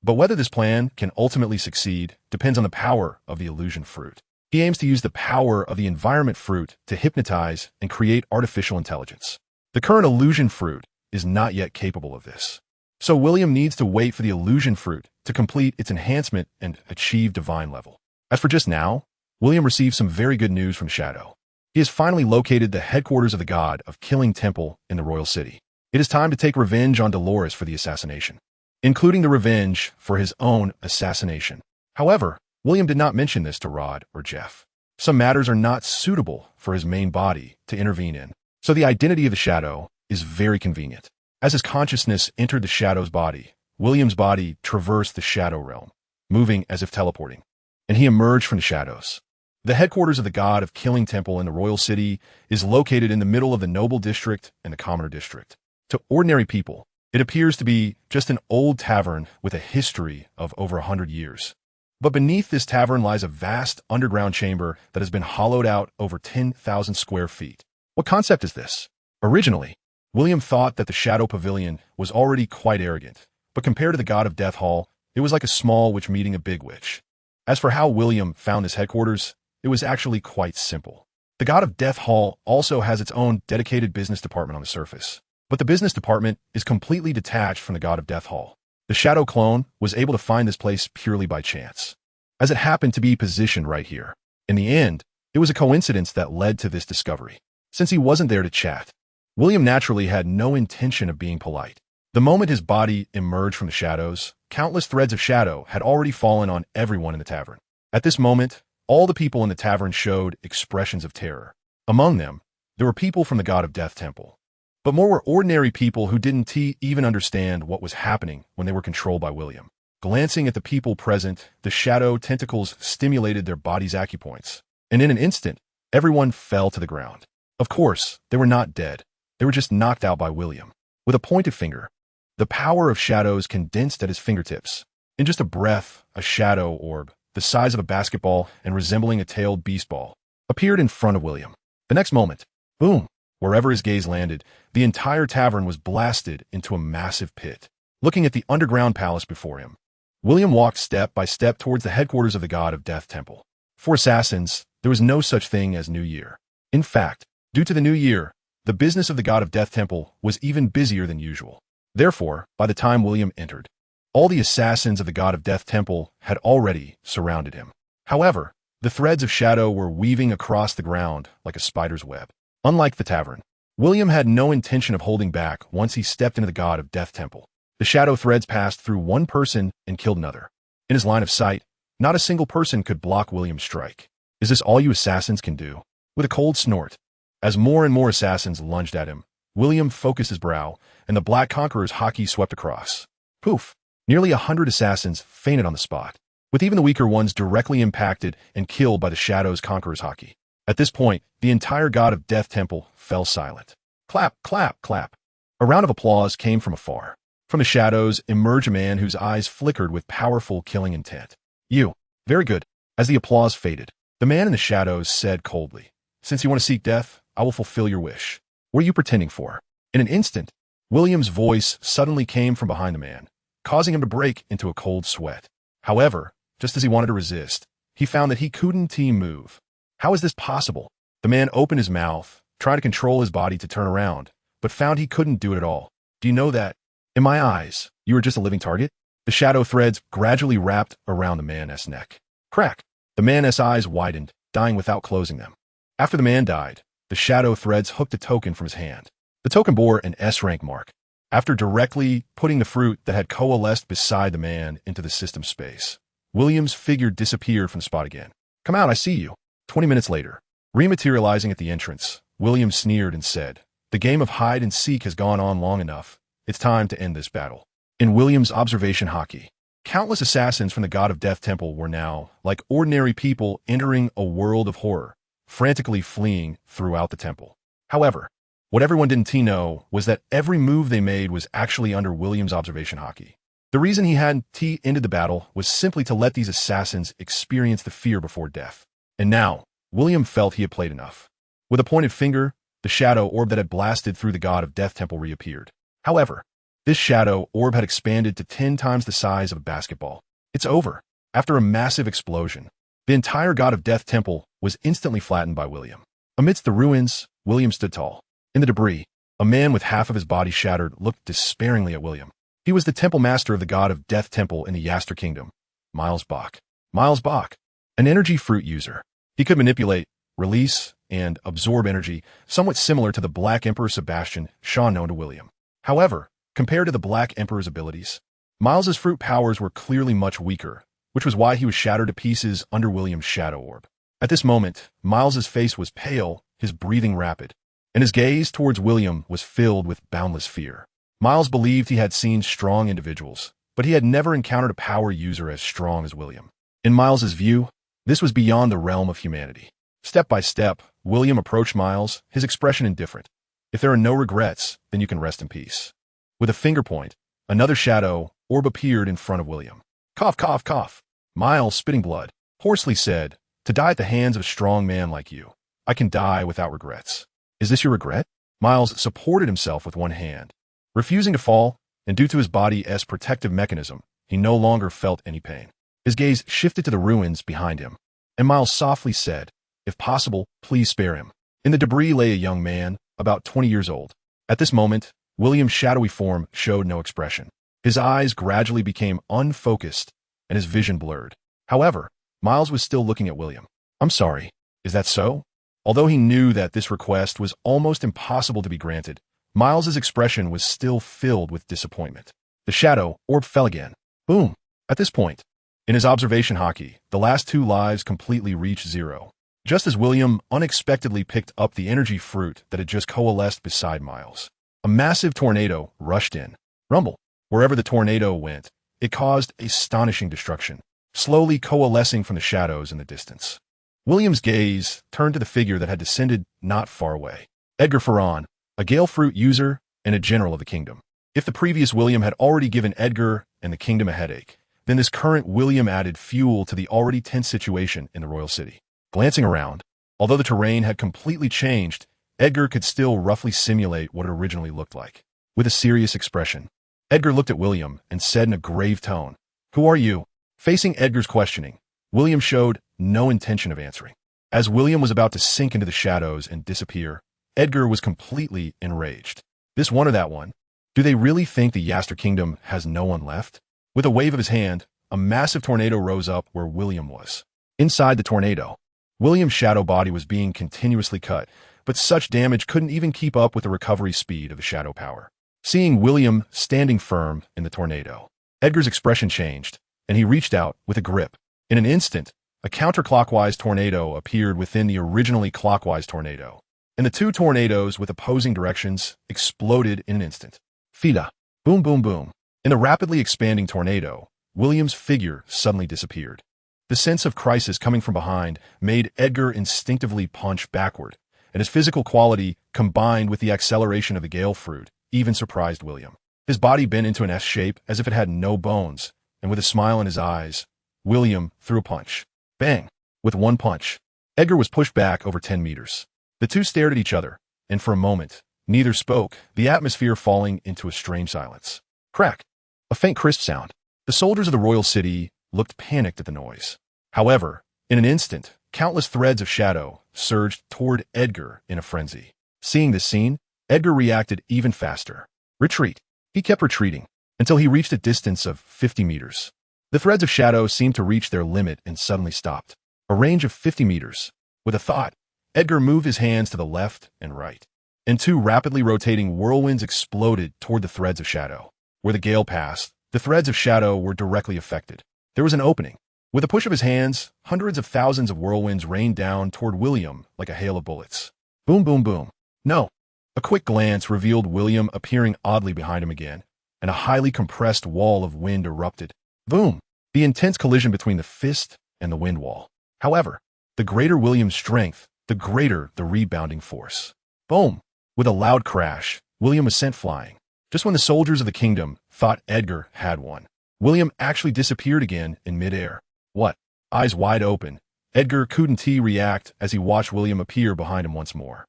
but whether this plan can ultimately succeed depends on the power of the illusion fruit. He aims to use the power of the environment fruit to hypnotize and create artificial intelligence. The current illusion fruit is not yet capable of this. So William needs to wait for the illusion fruit to complete its enhancement and achieve divine level. As for just now, William received some very good news from Shadow. He has finally located the headquarters of the god of killing temple in the royal city. It is time to take revenge on Dolores for the assassination, including the revenge for his own assassination. However, William did not mention this to Rod or Jeff. Some matters are not suitable for his main body to intervene in, so the identity of the shadow is very convenient. As his consciousness entered the shadow's body, William's body traversed the shadow realm, moving as if teleporting, and he emerged from the shadows. The headquarters of the god of killing temple in the royal city is located in the middle of the noble district and the commoner district. To ordinary people, it appears to be just an old tavern with a history of over 100 years. But beneath this tavern lies a vast underground chamber that has been hollowed out over 10,000 square feet. What concept is this? Originally, William thought that the Shadow Pavilion was already quite arrogant, but compared to the god of Death Hall, it was like a small witch meeting a big witch. As for how William found his headquarters, it was actually quite simple. The god of Death Hall also has its own dedicated business department on the surface, but the business department is completely detached from the god of Death Hall. The Shadow clone was able to find this place purely by chance, as it happened to be positioned right here. In the end, it was a coincidence that led to this discovery. Since he wasn't there to chat, William naturally had no intention of being polite. The moment his body emerged from the shadows, countless threads of shadow had already fallen on everyone in the tavern. At this moment, all the people in the tavern showed expressions of terror. Among them, there were people from the god of Death Temple, but more were ordinary people who didn't even understand what was happening when they were controlled by William. Glancing at the people present, the shadow tentacles stimulated their body's acupoints, and in an instant, everyone fell to the ground. Of course, they were not dead. They were just knocked out by William. With a pointed finger, the power of shadows condensed at his fingertips. In just a breath, a shadow orb, the size of a basketball and resembling a tailed beast ball, appeared in front of William. The next moment, boom, wherever his gaze landed, the entire tavern was blasted into a massive pit. Looking at the underground palace before him, William walked step by step towards the headquarters of the god of Death Temple. For assassins, there was no such thing as New Year. In fact, due to the New Year, the business of the god of Death Temple was even busier than usual. Therefore, by the time William entered, all the assassins of the god of Death Temple had already surrounded him. However, the threads of shadow were weaving across the ground like a spider's web. Unlike the tavern, William had no intention of holding back once he stepped into the god of Death Temple. The shadow threads passed through one person and killed another. In his line of sight, not a single person could block William's strike. Is this all you assassins can do? With a cold snort, as more and more assassins lunged at him, William focused his brow, and the Black Conqueror's hockey swept across. Poof! Nearly 100 assassins fainted on the spot, with even the weaker ones directly impacted and killed by the Shadow's Conqueror's hockey. At this point, the entire god of Death Temple fell silent. Clap, clap, clap. A round of applause came from afar. From the shadows emerged a man whose eyes flickered with powerful killing intent. You. Very good. As the applause faded, the man in the shadows said coldly, "Since you want to seek death, I will fulfill your wish. What are you pretending for?" In an instant, William's voice suddenly came from behind the man. causing him to break into a cold sweat. However, just as he wanted to resist, he found that he couldn't move. How is this possible? The man opened his mouth, tried to control his body to turn around, but found he couldn't do it at all. Do you know that? In my eyes, you are just a living target? The shadow threads gradually wrapped around the man's neck. Crack! The man's eyes widened, dying without closing them. After the man died, the shadow threads hooked a token from his hand. The token bore an S-rank mark. After directly putting the fruit that had coalesced beside the man into the system space, William's figure disappeared from the spot again. Come out, I see you. 20 minutes later, rematerializing at the entrance, William sneered and said, the game of hide and seek has gone on long enough. It's time to end this battle. In William's observation hockey, countless assassins from the God of Death Temple were now, like ordinary people entering a world of horror, frantically fleeing throughout the temple. However, what everyone didn't know was that every move they made was actually under William's observation hockey. The reason he hadn't ended the battle was simply to let these assassins experience the fear before death. And now, William felt he had played enough. With a pointed finger, the shadow orb that had blasted through the God of Death Temple reappeared. However, this shadow orb had expanded to 10 times the size of a basketball. It's over. After a massive explosion, the entire God of Death Temple was instantly flattened by William. Amidst the ruins, William stood tall. In the debris, a man with half of his body shattered looked despairingly at William. He was the temple master of the God of Death Temple in the Yaster Kingdom, Miles Bach. Miles Bach, an energy fruit user. He could manipulate, release, and absorb energy, somewhat similar to the Black Emperor Sebastian Shaw known to William. However, compared to the Black Emperor's abilities, Miles's fruit powers were clearly much weaker, which was why he was shattered to pieces under William's shadow orb. At this moment, Miles's face was pale, his breathing rapid, and his gaze towards William was filled with boundless fear. Miles believed he had seen strong individuals, but he had never encountered a power user as strong as William. In Miles's view, this was beyond the realm of humanity. Step by step, William approached Miles, his expression indifferent. If there are no regrets, then you can rest in peace. With a finger point, another shadow orb appeared in front of William. Cough, cough, cough. Miles, spitting blood, hoarsely said, to die at the hands of a strong man like you. I can die without regrets. Is this your regret? Miles supported himself with one hand, refusing to fall, and due to his body's protective mechanism, he no longer felt any pain. His gaze shifted to the ruins behind him, and Miles softly said, if possible, please spare him. In the debris lay a young man, about 20 years old. At this moment, William's shadowy form showed no expression. His eyes gradually became unfocused, and his vision blurred. However, Miles was still looking at William. I'm sorry, is that so? Although he knew that this request was almost impossible to be granted, Miles's expression was still filled with disappointment. The shadow orb fell again. Boom! At this point, in his observation hockey, the last 2 lives completely reached 0. Just as William unexpectedly picked up the energy fruit that had just coalesced beside Miles, a massive tornado rushed in. Rumble. Wherever the tornado went, it caused astonishing destruction, slowly coalescing from the shadows in the distance. William's gaze turned to the figure that had descended not far away. Edgar Ferran, a gale fruit user and a general of the kingdom. If the previous William had already given Edgar and the kingdom a headache, then this current William added fuel to the already tense situation in the royal city. Glancing around, although the terrain had completely changed, Edgar could still roughly simulate what it originally looked like. With a serious expression, Edgar looked at William and said in a grave tone, "Who are you?" Facing Edgar's questioning, William showed no intention of answering. As William was about to sink into the shadows and disappear, Edgar was completely enraged. This one or that one? Do they really think the Yaster Kingdom has no one left? With a wave of his hand, a massive tornado rose up where William was. Inside the tornado, William's shadow body was being continuously cut, but such damage couldn't even keep up with the recovery speed of the shadow power. Seeing William standing firm in the tornado, Edgar's expression changed, and he reached out with a grip. In an instant, a counterclockwise tornado appeared within the originally clockwise tornado, and the 2 tornadoes with opposing directions exploded in an instant. Fida. Boom, boom, boom. In the rapidly expanding tornado, William's figure suddenly disappeared. The sense of crisis coming from behind made Edgar instinctively punch backward, and his physical quality, combined with the acceleration of the gale fruit, even surprised William. His body bent into an S shape as if it had no bones, and with a smile in his eyes, William threw a punch. Bang! With one punch, Edgar was pushed back over 10 meters. The 2 stared at each other, and for a moment, neither spoke, the atmosphere falling into a strange silence. Crack! A faint crisp sound. The soldiers of the royal city looked panicked at the noise. However, in an instant, countless threads of shadow surged toward Edgar in a frenzy. Seeing this scene, Edgar reacted even faster. Retreat. He kept retreating until he reached a distance of 50 meters. The threads of shadow seemed to reach their limit and suddenly stopped. A range of 50 meters. With a thought, Edgar moved his hands to the left and right, and two rapidly rotating whirlwinds exploded toward the threads of shadow. Where the gale passed, the threads of shadow were directly affected. There was an opening. With a push of his hands, hundreds of thousands of whirlwinds rained down toward William like a hail of bullets. Boom, boom, boom. No. A quick glance revealed William appearing oddly behind him again, and a highly compressed wall of wind erupted. Boom! The intense collision between the fist and the wind wall. However, the greater William's strength, the greater the rebounding force. Boom! With a loud crash, William was sent flying. Just when the soldiers of the kingdom thought Edgar had won, William actually disappeared again in midair. What? Eyes wide open, Edgar couldn't react as he watched William appear behind him once more.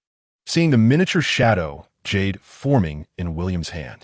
Seeing the miniature shadow, jade, forming in William's hand.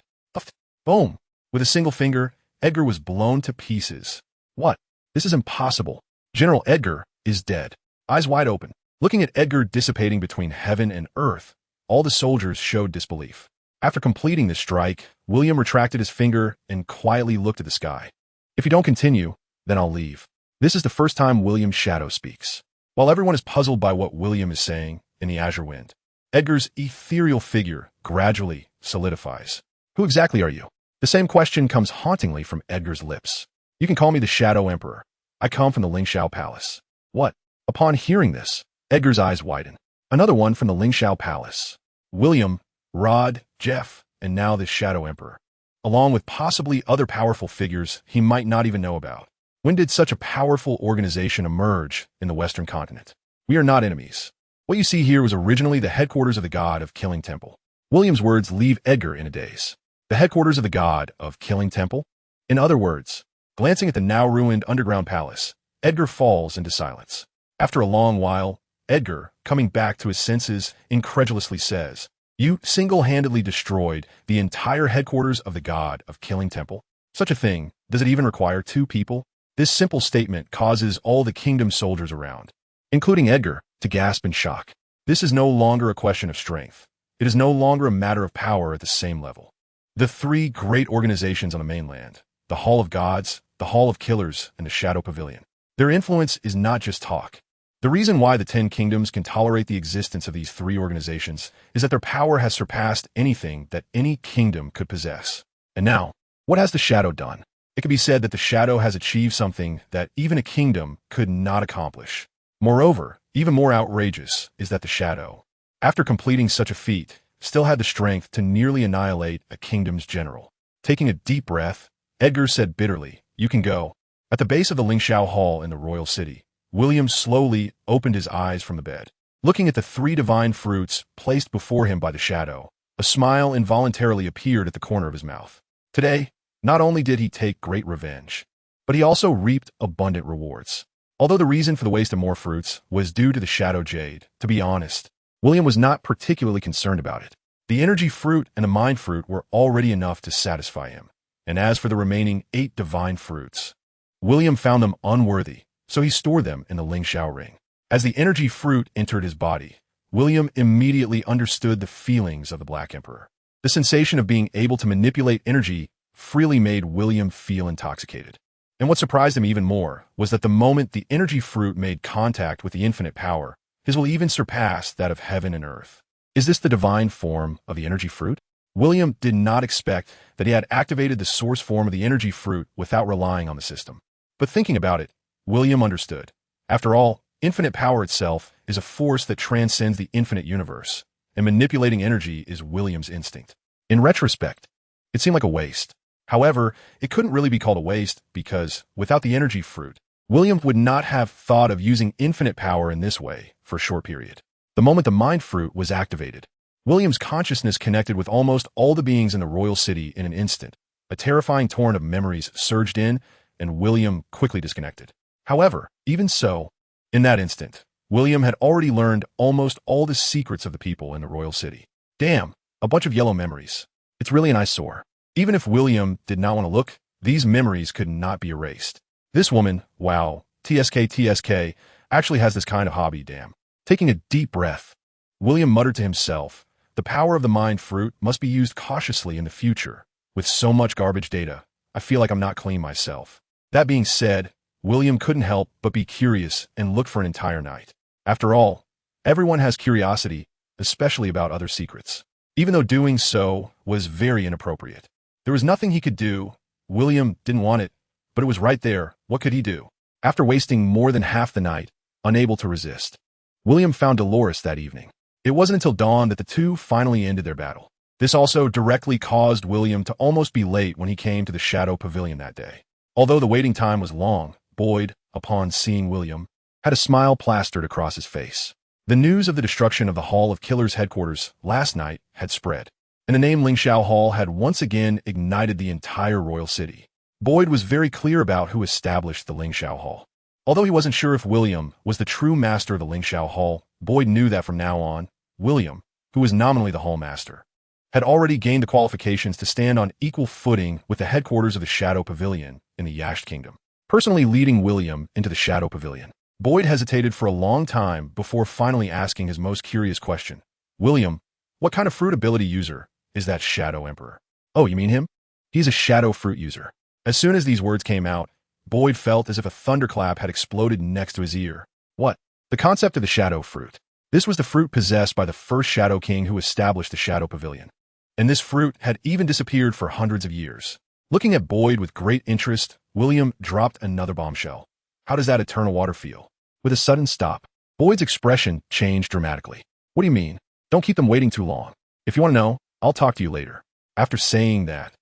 Boom! With a single finger, Edgar was blown to pieces. What? This is impossible. General Edgar is dead. Eyes wide open, looking at Edgar dissipating between heaven and earth, all the soldiers showed disbelief. After completing this strike, William retracted his finger and quietly looked at the sky. If you don't continue, then I'll leave. This is the first time William's shadow speaks. While everyone is puzzled by what William is saying in the azure wind, Edgar's ethereal figure gradually solidifies. Who exactly are you? The same question comes hauntingly from Edgar's lips. You can call me the Shadow Emperor. I come from the Lingxiao Palace. What? Upon hearing this, Edgar's eyes widen. Another one from the Lingxiao Palace. William, Rod, Jeff, and now this Shadow Emperor, along with possibly other powerful figures he might not even know about. When did such a powerful organization emerge in the Western continent? We are not enemies. What you see here was originally the headquarters of the god of Killing Temple. William's words leave Edgar in a daze. The headquarters of the god of Killing Temple? In other words, glancing at the now-ruined underground palace, Edgar falls into silence. After a long while, Edgar, coming back to his senses, incredulously says, "You single-handedly destroyed the entire headquarters of the god of Killing Temple? Such a thing, does it even require two people?" This simple statement causes all the kingdom soldiers around, including Edgar, to gasp in shock. This is no longer a question of strength. It is no longer a matter of power at the same level. The three great organizations on the mainland, the Hall of Gods, the Hall of Killers, and the Shadow Pavilion, their influence is not just talk. The reason why the 10 kingdoms can tolerate the existence of these three organizations is that their power has surpassed anything that any kingdom could possess. And now, what has the Shadow done? It can be said that the Shadow has achieved something that even a kingdom could not accomplish. Moreover, even more outrageous is that the Shadow, after completing such a feat, still had the strength to nearly annihilate a kingdom's general. Taking a deep breath, Edgar said bitterly, "You can go." At the base of the Lingxiao Hall in the royal city, William slowly opened his eyes from the bed. Looking at the three divine fruits placed before him by the Shadow, a smile involuntarily appeared at the corner of his mouth. Today, not only did he take great revenge, but he also reaped abundant rewards. Although the reason for the waste of more fruits was due to the Shadow Jade, to be honest, William was not particularly concerned about it. The energy fruit and the mind fruit were already enough to satisfy him. And as for the remaining 8 divine fruits, William found them unworthy, so he stored them in the Lingxiao ring. As the energy fruit entered his body, William immediately understood the feelings of the Black Emperor. The sensation of being able to manipulate energy freely made William feel intoxicated. And what surprised him even more was that the moment the energy fruit made contact with the infinite power, his will even surpassed that of heaven and earth. Is this the divine form of the energy fruit? William did not expect that he had activated the source form of the energy fruit without relying on the system. But thinking about it, William understood. After all, infinite power itself is a force that transcends the infinite universe, and manipulating energy is William's instinct. In retrospect, it seemed like a waste. However, it couldn't really be called a waste because, without the energy fruit, William would not have thought of using infinite power in this way for a short period. The moment the mind fruit was activated, William's consciousness connected with almost all the beings in the royal city in an instant. A terrifying torrent of memories surged in, and William quickly disconnected. However, even so, in that instant, William had already learned almost all the secrets of the people in the royal city. Damn, a bunch of yellow memories. It's really an eyesore. Even if William did not want to look These memories could not be erased. This woman, wow, TSK, actually has this kind of hobby, damn. Taking a deep breath, William muttered to himself, the power of the mind fruit must be used cautiously in the future. With so much garbage data, I feel like I'm not clean myself. That being said, William couldn't help but be curious and look for an entire night. After all, everyone has curiosity, especially about other secrets. Even though doing so was very inappropriate. There was nothing he could do. William didn't want it, but it was right there. What could he do? After wasting more than half the night, unable to resist, William found Dolores that evening. It wasn't until dawn that the two finally ended their battle. This also directly caused William to almost be late when he came to the Shadow Pavilion that day. Although the waiting time was long, Boyd, upon seeing William, had a smile plastered across his face. The news of the destruction of the Hall of Killers headquarters last night had spread, and the name Lingxiao Hall had once again ignited the entire royal city. Boyd was very clear about who established the Lingxiao Hall. Although he wasn't sure if William was the true master of the Lingxiao Hall, Boyd knew that from now on, William, who was nominally the Hall Master, had already gained the qualifications to stand on equal footing with the headquarters of the Shadow Pavilion in the Yash Kingdom. Personally leading William into the Shadow Pavilion, Boyd hesitated for a long time before finally asking his most curious question. William, what kind of fruit ability user is that Shadow Emperor? Oh, you mean him? He's a shadow fruit user. As soon as these words came out, Boyd felt as if a thunderclap had exploded next to his ear. What? The concept of the shadow fruit. This was the fruit possessed by the first Shadow King who established the Shadow Pavilion. And this fruit had even disappeared for hundreds of years. Looking at Boyd with great interest, William dropped another bombshell. How does that eternal water feel? With a sudden stop, Boyd's expression changed dramatically. What do you mean? Don't keep them waiting too long. If you want to know, I'll talk to you later. After saying that,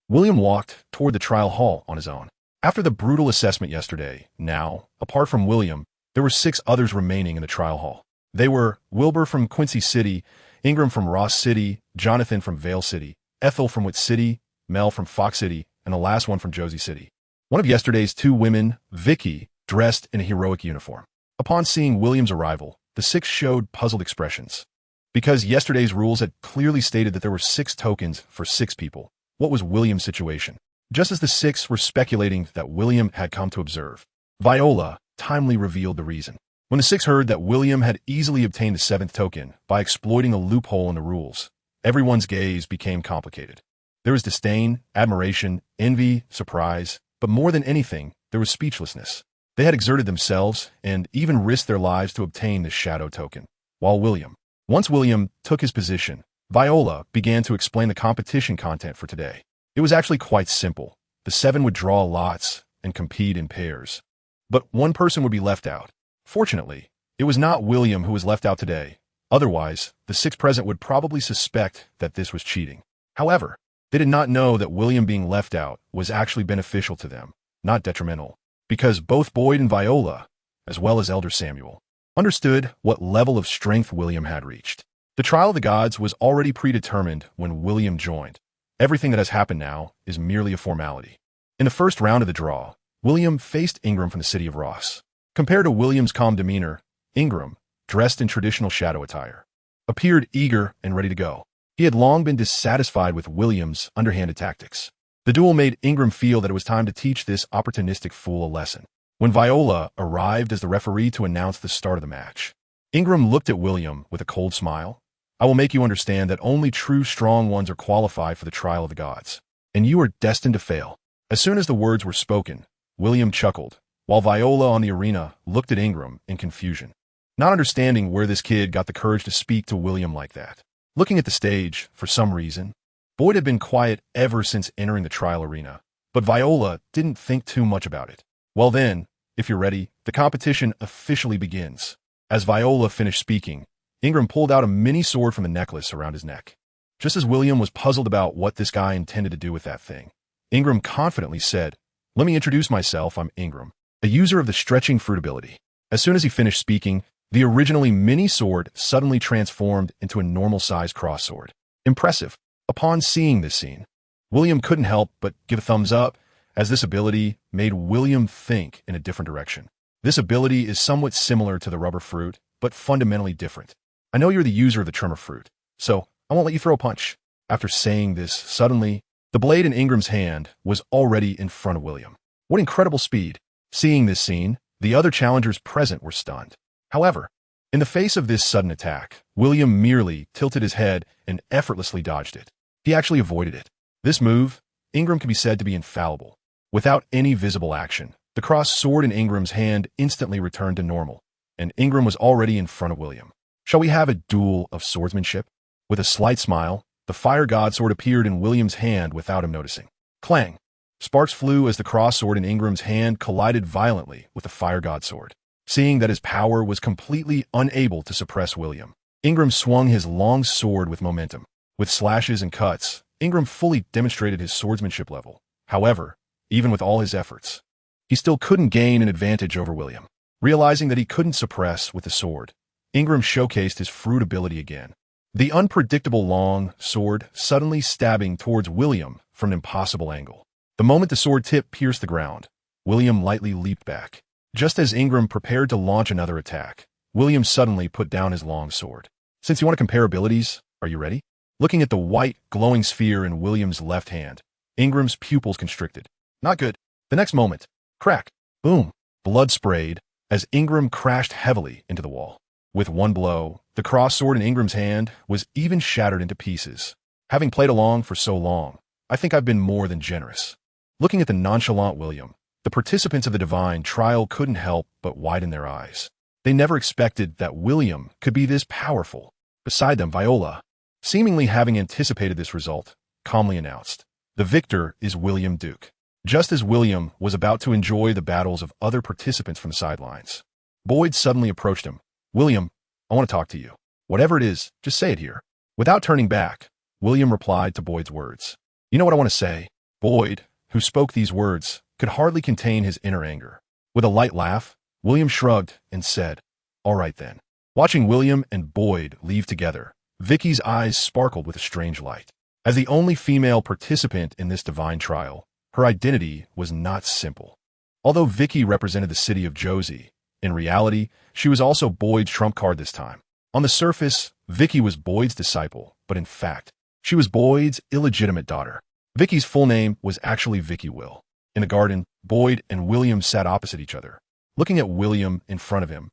William walked toward the trial hall on his own. After the brutal assessment yesterday, now, apart from William, there were 6 others remaining in the trial hall. They were Wilbur from Quincy City, Ingram from Ross City, Jonathan from Vale City, Ethel from Witt City, Mel from Fox City, and the last one from Josie City. One of yesterday's 2 women, Vicky, dressed in a heroic uniform. Upon seeing William's arrival, the 6 showed puzzled expressions. Because yesterday's rules had clearly stated that there were 6 tokens for 6 people, what was William's situation? Just as the 6 were speculating that William had come to observe, Viola timely revealed the reason. When the 6 heard that William had easily obtained the 7th token by exploiting a loophole in the rules, everyone's gaze became complicated. There was disdain, admiration, envy, surprise, but more than anything, there was speechlessness. They had exerted themselves and even risked their lives to obtain this shadow token. Once William took his position, Viola began to explain the competition content for today. It was actually quite simple. The 7 would draw lots and compete in pairs. But one person would be left out. Fortunately, it was not William who was left out today. Otherwise, the 6 present would probably suspect that this was cheating. However, they did not know that William being left out was actually beneficial to them, not detrimental, because both Boyd and Viola, as well as Elder Samuel, understood what level of strength William had reached. The trial of the gods was already predetermined when William joined. Everything that has happened now is merely a formality. In the first round of the draw, William faced Ingram from the city of Ross. Compared to William's calm demeanor, Ingram, dressed in traditional shadow attire, appeared eager and ready to go. He had long been dissatisfied with William's underhanded tactics. The duel made Ingram feel that it was time to teach this opportunistic fool a lesson. When Viola arrived as the referee to announce the start of the match, Ingram looked at William with a cold smile. I will make you understand that only true strong ones are qualified for the trial of the gods, and you are destined to fail. As soon as the words were spoken, William chuckled, while Viola on the arena looked at Ingram in confusion, not understanding where this kid got the courage to speak to William like that. Looking at the stage, for some reason, Boyd had been quiet ever since entering the trial arena, but Viola didn't think too much about it. Well then, if you're ready, the competition officially begins. As Viola finished speaking, Ingram pulled out a mini sword from the necklace around his neck. Just as William was puzzled about what this guy intended to do with that thing, Ingram confidently said, "Let me introduce myself, I'm Ingram, a user of the stretching fruit ability." As soon as he finished speaking, the originally mini sword suddenly transformed into a normal-sized cross sword. Impressive. Upon seeing this scene, William couldn't help but give a thumbs up, as this ability made William think in a different direction. This ability is somewhat similar to the rubber fruit, but fundamentally different. I know you're the user of the tremor fruit, so I won't let you throw a punch. After saying this, suddenly, The blade in Ingram's hand was already in front of William. What incredible speed! Seeing this scene, the other challengers present were stunned. However, in the face of this sudden attack, William merely tilted his head and effortlessly dodged it. He actually avoided it. This move, Ingram can be said to be infallible. Without any visible action, the crossed sword in Ingram's hand instantly returned to normal, and Ingram was already in front of William. Shall we have a duel of swordsmanship? With a slight smile, the fire god sword appeared in William's hand without him noticing. Clang! Sparks flew as the cross sword in Ingram's hand collided violently with the fire god sword. Seeing that his power was completely unable to suppress William, Ingram swung his long sword with momentum. With slashes and cuts, Ingram fully demonstrated his swordsmanship level. However, even with all his efforts, he still couldn't gain an advantage over William. Realizing that he couldn't suppress with the sword, Ingram showcased his fruit ability again. The unpredictable long sword suddenly stabbing towards William from an impossible angle. The moment the sword tip pierced the ground, William lightly leaped back. Just as Ingram prepared to launch another attack, William suddenly put down his long sword. Since you want to compare abilities, are you ready? Looking at the white, glowing sphere in William's left hand, Ingram's pupils constricted. Not good. The next moment, crack, boom, blood sprayed as Ingram crashed heavily into the wall. With one blow, the cross sword in Ingram's hand was even shattered into pieces. Having played along for so long, I think I've been more than generous. Looking at the nonchalant William, the participants of the divine trial couldn't help but widen their eyes. They never expected that William could be this powerful. Beside them, Viola, seemingly having anticipated this result, calmly announced, "The victor is William Duke." Just as William was about to enjoy the battles of other participants from the sidelines, Boyd suddenly approached him. "William, I want to talk to you. Whatever it is, just say it here." Without turning back, William replied to Boyd's words. "You know what I want to say?" Boyd, who spoke these words, could hardly contain his inner anger. With a light laugh, William shrugged and said, "All right then." Watching William and Boyd leave together, Vicky's eyes sparkled with a strange light. As the only female participant in this divine trial, her identity was not simple. Although Vicky represented the city of Josie, in reality, she was also Boyd's trump card this time. On the surface, Vicky was Boyd's disciple, but in fact, she was Boyd's illegitimate daughter. Vicky's full name was actually Vicky Will. In the garden, Boyd and William sat opposite each other. Looking at William in front of him,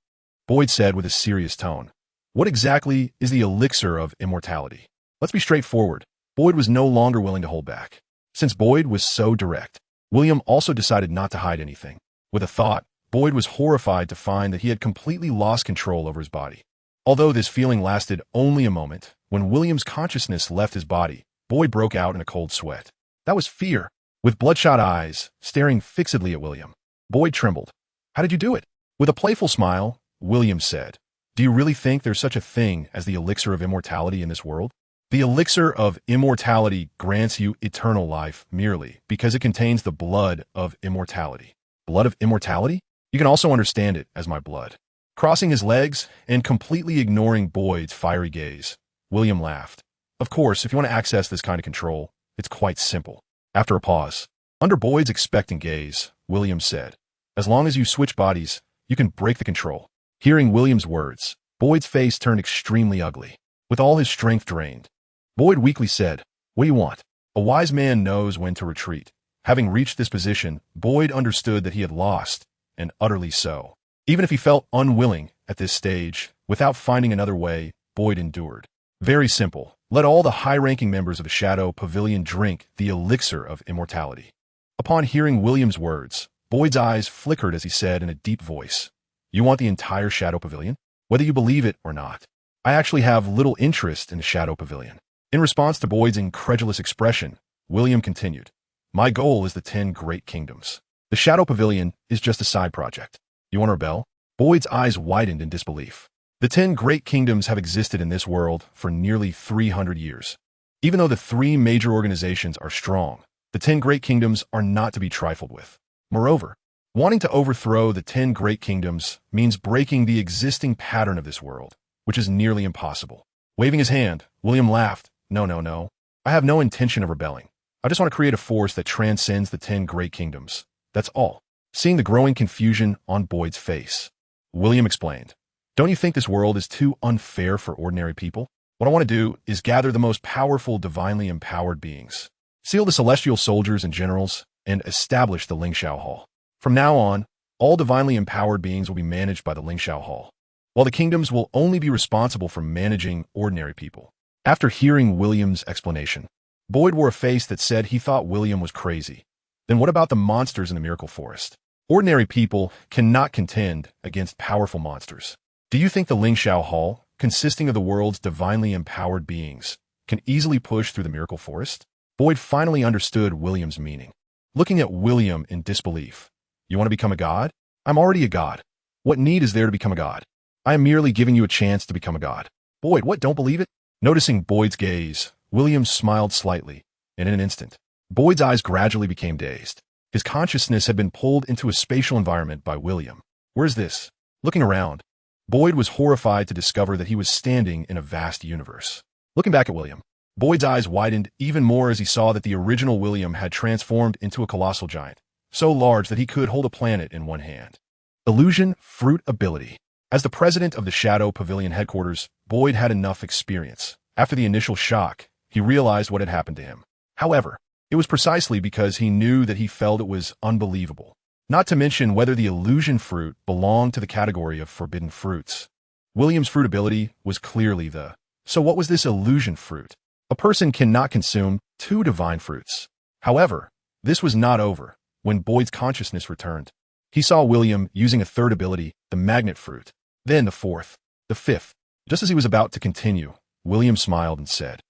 Boyd said with a serious tone, "What exactly is the elixir of immortality?" Let's be straightforward. Boyd was no longer willing to hold back. Since Boyd was so direct, William also decided not to hide anything. With a thought, Boyd was horrified to find that he had completely lost control over his body. Although this feeling lasted only a moment, when William's consciousness left his body, Boyd broke out in a cold sweat. That was fear. With bloodshot eyes, staring fixedly at William, Boyd trembled. "How did you do it?" With a playful smile, William said, "Do you really think there's such a thing as the elixir of immortality in this world? The elixir of immortality grants you eternal life merely because it contains the blood of immortality." Blood of immortality? You can also understand it as my blood. Crossing his legs and completely ignoring Boyd's fiery gaze, William laughed. Of course, if you want to access this kind of control, it's quite simple. After a pause, under Boyd's expectant gaze, William said, "As long as you switch bodies, you can break the control." Hearing William's words, Boyd's face turned extremely ugly. With all his strength drained, Boyd weakly said, "What do you want?" A wise man knows when to retreat. Having reached this position, Boyd understood that he had lost, and utterly so. Even if he felt unwilling at this stage, without finding another way, Boyd endured. Very simple. Let all the high-ranking members of the Shadow Pavilion drink the elixir of immortality. Upon hearing William's words, Boyd's eyes flickered as he said in a deep voice, "You want the entire Shadow Pavilion? Whether you believe it or not, I actually have little interest in the Shadow Pavilion." In response to Boyd's incredulous expression, William continued, "My goal is the 10 Great Kingdoms. The Shadow Pavilion is just a side project. You want to rebel?" Boyd's eyes widened in disbelief. The 10 Great Kingdoms have existed in this world for nearly 300 years. Even though the 3 major organizations are strong, the 10 Great Kingdoms are not to be trifled with. Moreover, wanting to overthrow the 10 Great Kingdoms means breaking the existing pattern of this world, which is nearly impossible. Waving his hand, William laughed. No, no, no. I have no intention of rebelling. I just want to create a force that transcends the 10 Great Kingdoms. That's all. Seeing the growing confusion on Boyd's face, William explained, "Don't you think this world is too unfair for ordinary people? What I want to do is gather the most powerful, divinely empowered beings. seal the celestial soldiers and generals, and establish the Lingxiao Hall. From now on, all divinely empowered beings will be managed by the Lingxiao Hall, while the kingdoms will only be responsible for managing ordinary people. After hearing William's explanation, Boyd wore a face that said he thought William was crazy. Then what about the monsters in the Miracle Forest? Ordinary people cannot contend against powerful monsters. Do you think the Lingxiao Hall, consisting of the world's divinely empowered beings, can easily push through the Miracle Forest? Boyd finally understood William's meaning. Looking at William in disbelief. You want to become a god? I'm already a god. What need is there to become a god? I am merely giving you a chance to become a god. Boyd, what, don't believe it? Noticing Boyd's gaze, William smiled slightly, and in an instant, Boyd's eyes gradually became dazed. His consciousness had been pulled into a spatial environment by William. Where's this? Looking around, Boyd was horrified to discover that he was standing in a vast universe. Looking back at William, Boyd's eyes widened even more as he saw that the original William had transformed into a colossal giant, so large that he could hold a planet in one hand. Illusion Fruit Ability. As the president of the Shadow Pavilion headquarters, Boyd had enough experience. After the initial shock, he realized what had happened to him. However, it was precisely because he knew that he felt it was unbelievable. Not to mention whether the illusion fruit belonged to the category of forbidden fruits. William's fruit ability was clearly the. So what was this illusion fruit? A person cannot consume 2 divine fruits. However, this was not over. When Boyd's consciousness returned, he saw William using a 3rd ability, the magnet fruit, then the 4th, the 5th. Just as he was about to continue, William smiled and said,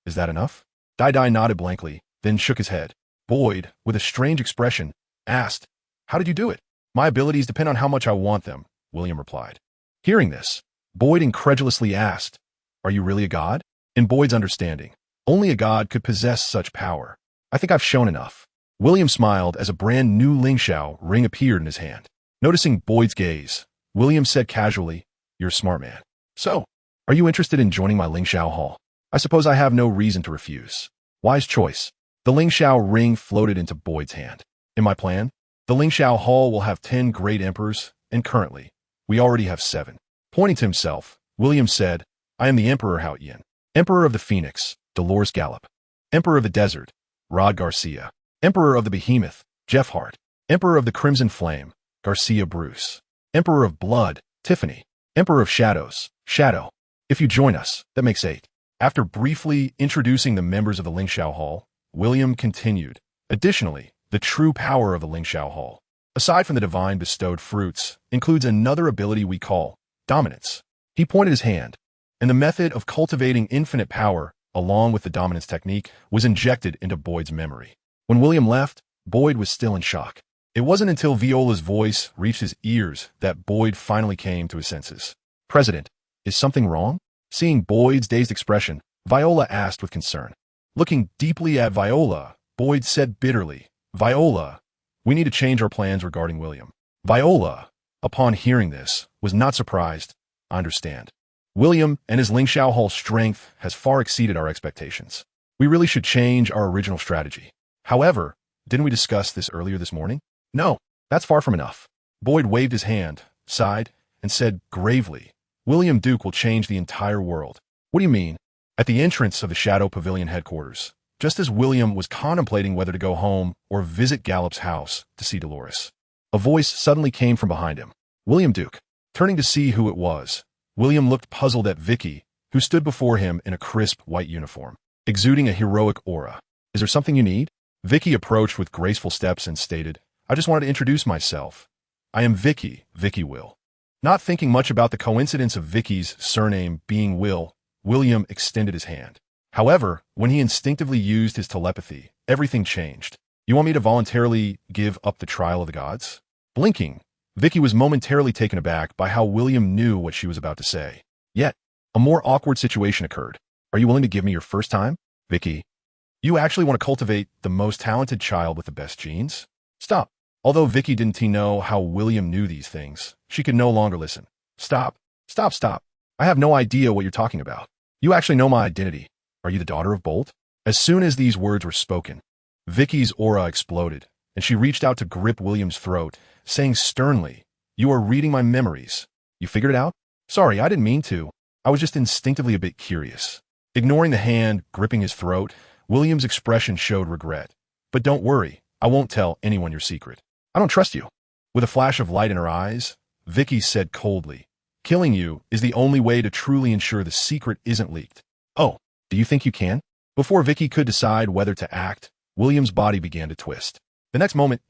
"Is that enough?" Dai nodded blankly, then shook his head. Boyd, with a strange expression, asked, "How did you do it?" "My abilities depend on how much I want them," William replied. Hearing this, Boyd incredulously asked, "Are you really a god?" In Boyd's understanding, only a god could possess such power. "I think I've shown enough." William smiled as a brand new Lingxiao ring appeared in his hand. Noticing Boyd's gaze, William said casually, "You're a smart man. So, are you interested in joining my Lingxiao Hall? I suppose I have no reason to refuse." Wise choice. The Lingxiao ring floated into Boyd's hand. "In my plan, the Lingxiao Hall will have 10 great emperors, and currently, we already have 7. Pointing to himself, William said, "I am the Emperor Hao Yin, Emperor of the Phoenix, Dolores Gallop, Emperor of the Desert, Rod Garcia, Emperor of the Behemoth, Jeff Hart, Emperor of the Crimson Flame, Garcia Bruce, Emperor of Blood, Tiffany, Emperor of Shadows, Shadow. If you join us, that makes 8. After briefly introducing the members of the Lingxiao Hall, William continued. Additionally, the true power of the Lingxiao Hall, aside from the divine bestowed fruits, includes another ability we call dominance. He pointed his hand, and the method of cultivating infinite power, along with the dominance technique, was injected into Boyd's memory. When William left, Boyd was still in shock. It wasn't until Viola's voice reached his ears that Boyd finally came to his senses. "President, is something wrong?" Seeing Boyd's dazed expression, Viola asked with concern. Looking deeply at Viola, Boyd said bitterly, "Viola, we need to change our plans regarding William." Viola, upon hearing this, was not surprised. "I understand. William and his Lingxiao Hall strength has far exceeded our expectations. We really should change our original strategy. However, didn't we discuss this earlier this morning?" "No, that's far from enough." Boyd waved his hand, sighed, and said gravely, "William Duke will change the entire world." "What do you mean?" At the entrance of the Shadow Pavilion headquarters, just as William was contemplating whether to go home or visit Gallup's house to see Dolores, a voice suddenly came from behind him. "William Duke." Turning to see who it was, William looked puzzled at Vicky, who stood before him in a crisp white uniform, exuding a heroic aura. "Is there something you need?" Vicky approached with graceful steps and stated, "I just wanted to introduce myself. I am Vicky Will." Not thinking much about the coincidence of Vicky's surname being Will, William extended his hand. However, when he instinctively used his telepathy, everything changed. "You want me to voluntarily give up the trial of the gods?" Blinking, Vicky was momentarily taken aback by how William knew what she was about to say. Yet, a more awkward situation occurred. "Are you willing to give me your first time?" "Vicky, you actually want to cultivate the most talented child with the best genes?" "Stop." Although Vicky didn't know how William knew these things, she could no longer listen. Stop. I have no idea what you're talking about. You actually know my identity. Are you the daughter of Bolt?" As soon as these words were spoken, Vicky's aura exploded, and she reached out to grip William's throat, saying sternly, "You are reading my memories. You figured it out?" "Sorry, I didn't mean to. I was just instinctively a bit curious." Ignoring the hand gripping his throat, William's expression showed regret. But don't worry, I won't tell anyone your secret. I don't trust you. With a flash of light in her eyes, Vicky said coldly, killing you is the only way to truly ensure the secret isn't leaked. Oh, do you think you can? Before Vicky could decide whether to act, William's body began to twist. The next moment,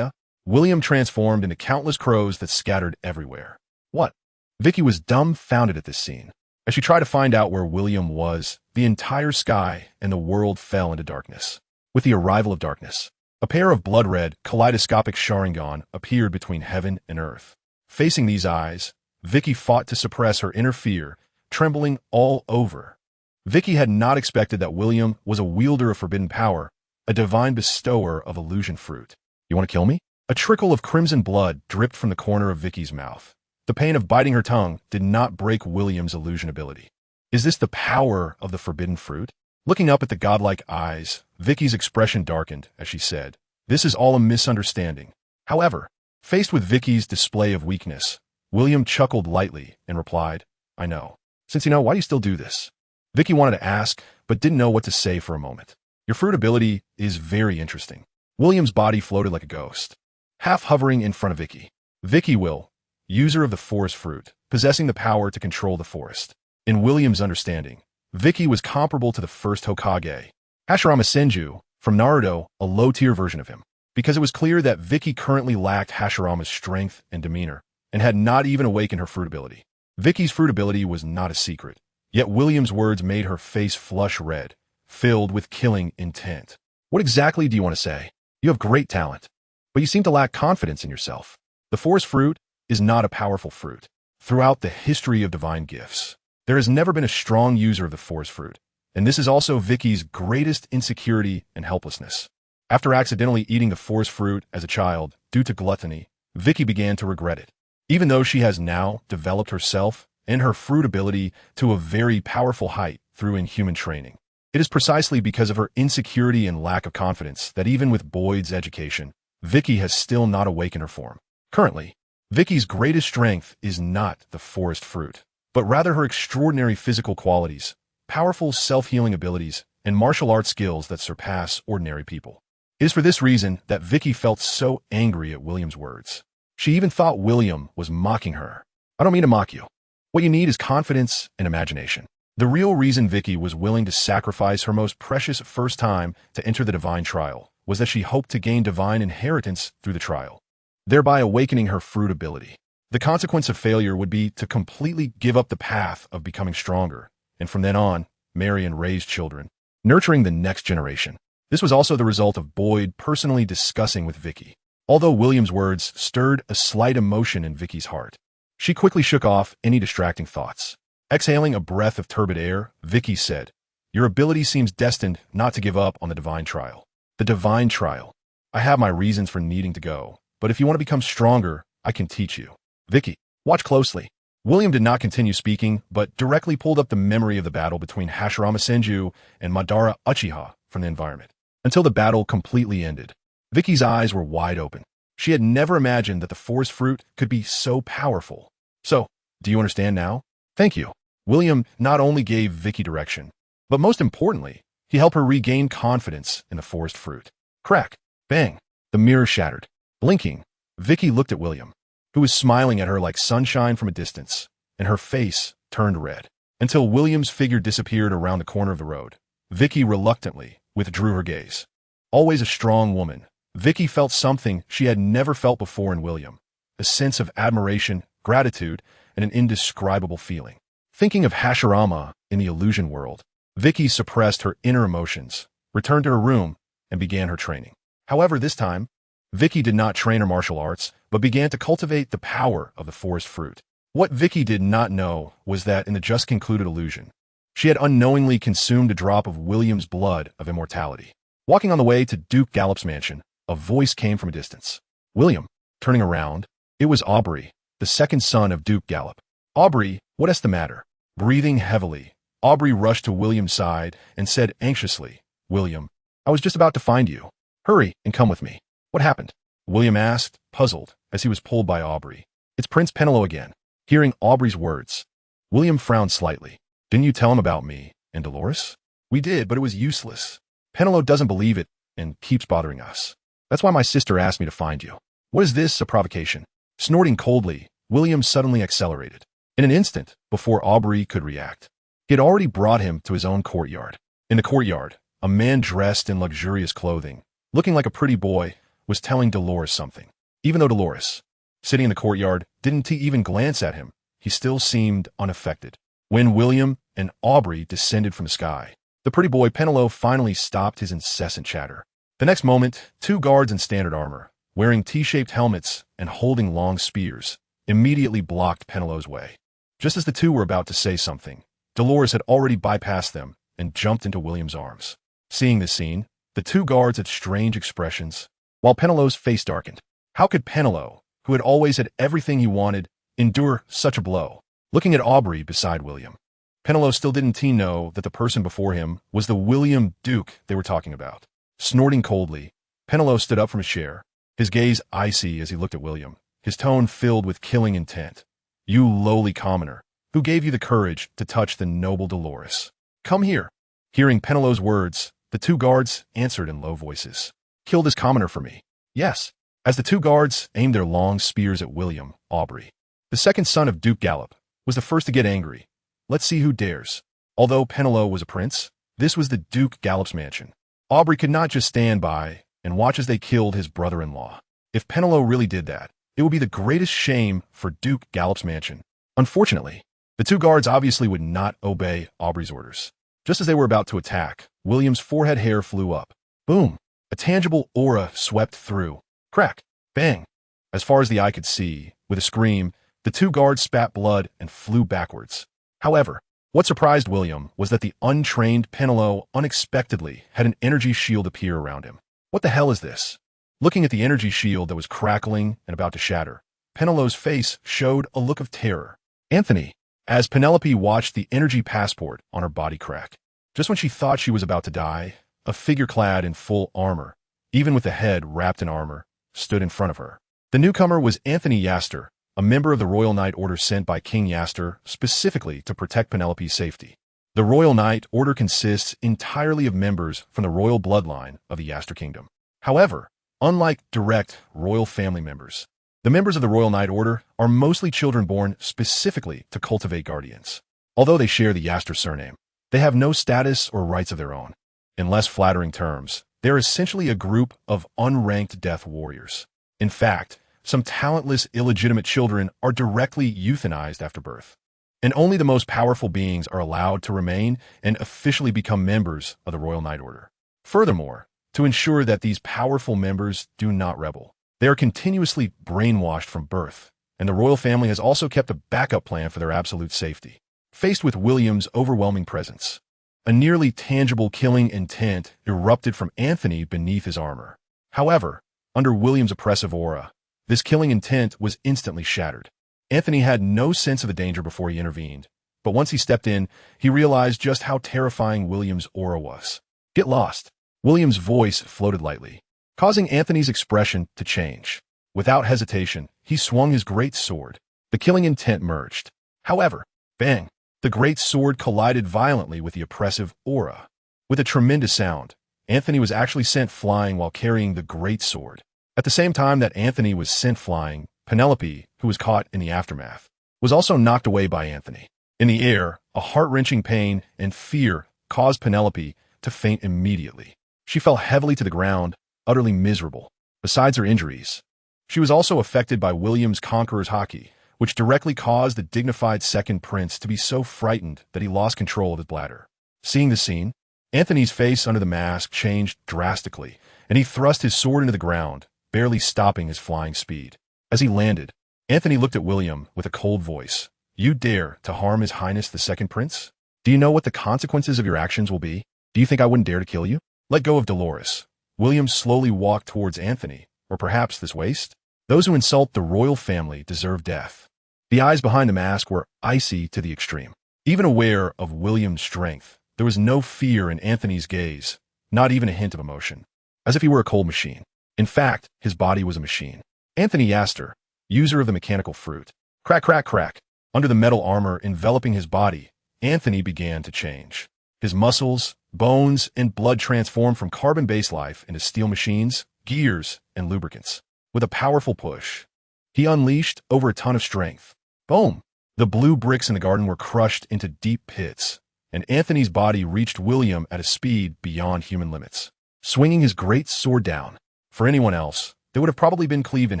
William transformed into countless crows that scattered everywhere. What? Vicky was dumbfounded at this scene. As she tried to find out where William was, the entire sky and the world fell into darkness. With the arrival of darkness, a pair of blood-red, kaleidoscopic Sharingan appeared between heaven and earth. Facing these eyes, Vicky fought to suppress her inner fear, trembling all over. Vicky had not expected that William was a wielder of forbidden power, a divine bestower of illusion fruit. You want to kill me? A trickle of crimson blood dripped from the corner of Vicky's mouth. The pain of biting her tongue did not break William's illusion ability. Is this the power of the forbidden fruit? Looking up at the godlike eyes, Vicky's expression darkened as she said, "This is all a misunderstanding." However, faced with Vicky's display of weakness, William chuckled lightly and replied, "I know. Since you know, why do you still do this?" Vicky wanted to ask, but didn't know what to say for a moment. Your fruit ability is very interesting. William's body floated like a ghost, half hovering in front of Vicky. Vicky Will, user of the forest fruit, possessing the power to control the forest. In William's understanding, Vicky was comparable to the first Hokage, Hashirama Senju, from Naruto, a low-tier version of him, because it was clear that Vicky currently lacked Hashirama's strength and demeanor, and had not even awakened her fruit ability. Vicky's fruit ability was not a secret, yet William's words made her face flush red, filled with killing intent. What exactly do you want to say? You have great talent, but you seem to lack confidence in yourself. The forest fruit is not a powerful fruit. Throughout the history of divine gifts, there has never been a strong user of the forest fruit, and this is also Vicky's greatest insecurity and helplessness. After accidentally eating the forest fruit as a child due to gluttony, Vicky began to regret it. Even though she has now developed herself and her fruit ability to a very powerful height through inhuman training, it is precisely because of her insecurity and lack of confidence that even with Boyd's education, Vicky has still not awakened her form. Currently, Vicky's greatest strength is not the forest fruit, but rather her extraordinary physical qualities, powerful self-healing abilities, and martial arts skills that surpass ordinary people. It is for this reason that Vicky felt so angry at William's words. She even thought William was mocking her. I don't mean to mock you. What you need is confidence and imagination. The real reason Vicky was willing to sacrifice her most precious first time to enter the divine trial was that she hoped to gain divine inheritance through the trial, thereby awakening her fruit ability. The consequence of failure would be to completely give up the path of becoming stronger, and from then on, marry and raise children, nurturing the next generation. This was also the result of Boyd personally discussing with Vicky. Although William's words stirred a slight emotion in Vicky's heart, she quickly shook off any distracting thoughts. Exhaling a breath of turbid air, Vicky said, "Your ability seems destined not to give up on the divine trial." The divine trial. I have my reasons for needing to go, but if you want to become stronger, I can teach you. Vicky, watch closely. William did not continue speaking, but directly pulled up the memory of the battle between Hashirama Senju and Madara Uchiha from the environment. Until the battle completely ended, Vicky's eyes were wide open. She had never imagined that the forest fruit could be so powerful. So, do you understand now? Thank you. William not only gave Vicky direction, but most importantly, he helped her regain confidence in the forest fruit. Crack. Bang. The mirror shattered. Blinking, Vicky looked at William, who was smiling at her like sunshine from a distance, and her face turned red. Until William's figure disappeared around the corner of the road, Vicky reluctantly withdrew her gaze. Always a strong woman, Vicky felt something she had never felt before in William, a sense of admiration, gratitude, and an indescribable feeling. Thinking of Hashirama in the illusion world, Vicky suppressed her inner emotions, returned to her room, and began her training. However, this time, Vicky did not train her martial arts, but began to cultivate the power of the forest fruit. What Vicky did not know was that in the just concluded illusion, she had unknowingly consumed a drop of William's blood of immortality. Walking on the way to Duke Gallop's mansion, a voice came from a distance. William, turning around, it was Aubrey, the second son of Duke Gallop. Aubrey, what is the matter? Breathing heavily, Aubrey rushed to William's side and said anxiously, "William, I was just about to find you. Hurry and come with me." "What happened?" William asked, puzzled, as he was pulled by Aubrey. "It's Prince Penelo again." Hearing Aubrey's words, William frowned slightly. "Didn't you tell him about me and Dolores?" "We did, but it was useless. Penelope doesn't believe it and keeps bothering us. That's why my sister asked me to find you. What is this, a provocation? Snorting coldly, William suddenly accelerated. In an instant, before Aubrey could react, he had already brought him to his own courtyard. In the courtyard, a man dressed in luxurious clothing, looking like a pretty boy, was telling Dolores something. Even though Dolores, sitting in the courtyard, didn't even glance at him, he still seemed unaffected. When William and Aubrey descended from the sky, the pretty boy Penelope finally stopped his incessant chatter. The next moment, two guards in standard armor, wearing T-shaped helmets and holding long spears, immediately blocked Penelope's way. Just as the two were about to say something, Dolores had already bypassed them and jumped into William's arms. Seeing this scene, the two guards had strange expressions, while Penelope's face darkened. How could Penelope, who had always had everything he wanted, endure such a blow? Looking at Aubrey beside William, Penelope still didn't know that the person before him was the William Duke they were talking about. Snorting coldly, Penelope stood up from his chair, his gaze icy as he looked at William, his tone filled with killing intent. You lowly commoner, who gave you the courage to touch the noble Dolores? Come here. Hearing Penelope's words, the two guards answered in low voices. Kill this commoner for me. Yes. As the two guards aimed their long spears at William, Aubrey, the second son of Duke Gallop, was the first to get angry. Let's see who dares. Although Penelope was a prince, this was the Duke Gallop's mansion. Aubrey could not just stand by and watch as they killed his brother-in-law. If Penelope really did that, it would be the greatest shame for Duke Gallop's mansion. Unfortunately, the two guards obviously would not obey Aubrey's orders. Just as they were about to attack, William's forehead hair flew up. Boom! A tangible aura swept through. Crack! Bang! As far as the eye could see, with a scream, the two guards spat blood and flew backwards. However, what surprised William was that the untrained Penelope unexpectedly had an energy shield appear around him. What the hell is this? Looking at the energy shield that was crackling and about to shatter, Penelope's face showed a look of terror. Anthony, as Penelope watched the energy passport on her body crack. Just when she thought she was about to die, a figure clad in full armor, even with the head wrapped in armor, stood in front of her. The newcomer was Anthony Yaster, a member of the Royal Knight Order sent by King Yaster specifically to protect Penelope's safety. The Royal Knight Order consists entirely of members from the royal bloodline of the Yaster Kingdom. However, unlike direct royal family members, the members of the Royal Knight Order are mostly children born specifically to cultivate guardians. Although they share the Yaster surname, they have no status or rights of their own. In less flattering terms, they're essentially a group of unranked death warriors. In fact, some talentless, illegitimate children are directly euthanized after birth. And only the most powerful beings are allowed to remain and officially become members of the Royal Knight Order. Furthermore, to ensure that these powerful members do not rebel, they are continuously brainwashed from birth, and the royal family has also kept a backup plan for their absolute safety. Faced with William's overwhelming presence, a nearly tangible killing intent erupted from Anthony beneath his armor. However, under William's oppressive aura, this killing intent was instantly shattered. Anthony had no sense of the danger before he intervened, but once he stepped in, he realized just how terrifying William's aura was. Get lost. William's voice floated lightly, causing Anthony's expression to change. Without hesitation, he swung his great sword. The killing intent merged. However, bang! The great sword collided violently with the oppressive aura. With a tremendous sound, Anthony was actually sent flying while carrying the great sword. At the same time that Anthony was sent flying, Penelope, who was caught in the aftermath, was also knocked away by Anthony. In the air, a heart-wrenching pain and fear caused Penelope to faint immediately. She fell heavily to the ground, utterly miserable. Besides her injuries, she was also affected by William's Conqueror's Haki, which directly caused the dignified second prince to be so frightened that he lost control of his bladder. Seeing the scene, Anthony's face under the mask changed drastically, and he thrust his sword into the ground, barely stopping his flying speed. As he landed, Anthony looked at William with a cold voice. You dare to harm His Highness the Second Prince? Do you know what the consequences of your actions will be? Do you think I wouldn't dare to kill you? Let go of Dolores. William slowly walked towards Anthony, or perhaps this waist. Those who insult the royal family deserve death. The eyes behind the mask were icy to the extreme. Even aware of William's strength, there was no fear in Anthony's gaze, not even a hint of emotion, as if he were a cold machine. In fact, his body was a machine. Anthony Yaster, user of the mechanical fruit. Crack, crack, crack. Under the metal armor enveloping his body, Anthony began to change. His muscles, Bones and blood transformed from carbon-based life into steel machines, gears, and lubricants. With a powerful push, he unleashed over a ton of strength. Boom! The blue bricks in the garden were crushed into deep pits, and Anthony's body reached William at a speed beyond human limits. Swinging his great sword down. For anyone else, they would have probably been cleaved in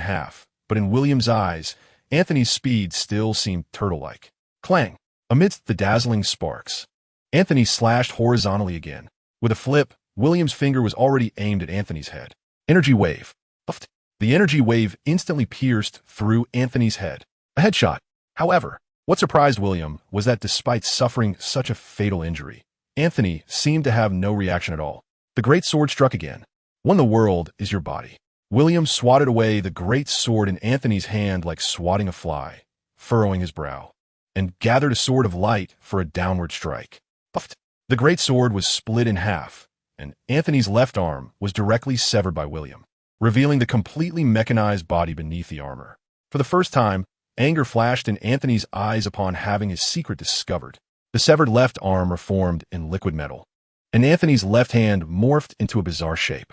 half, but in William's eyes, Anthony's speed still seemed turtle-like. Clang! Amidst the dazzling sparks, Anthony slashed horizontally again. With a flip, William's finger was already aimed at Anthony's head. Energy wave. The energy wave instantly pierced through Anthony's head. A headshot. However, what surprised William was that despite suffering such a fatal injury, Anthony seemed to have no reaction at all. The great sword struck again. When the world is your body. William swatted away the great sword in Anthony's hand like swatting a fly, furrowing his brow, and gathered a sword of light for a downward strike. The great sword was split in half, and Anthony's left arm was directly severed by William, revealing the completely mechanized body beneath the armor. For the first time, anger flashed in Anthony's eyes upon having his secret discovered. The severed left arm reformed in liquid metal, and Anthony's left hand morphed into a bizarre shape.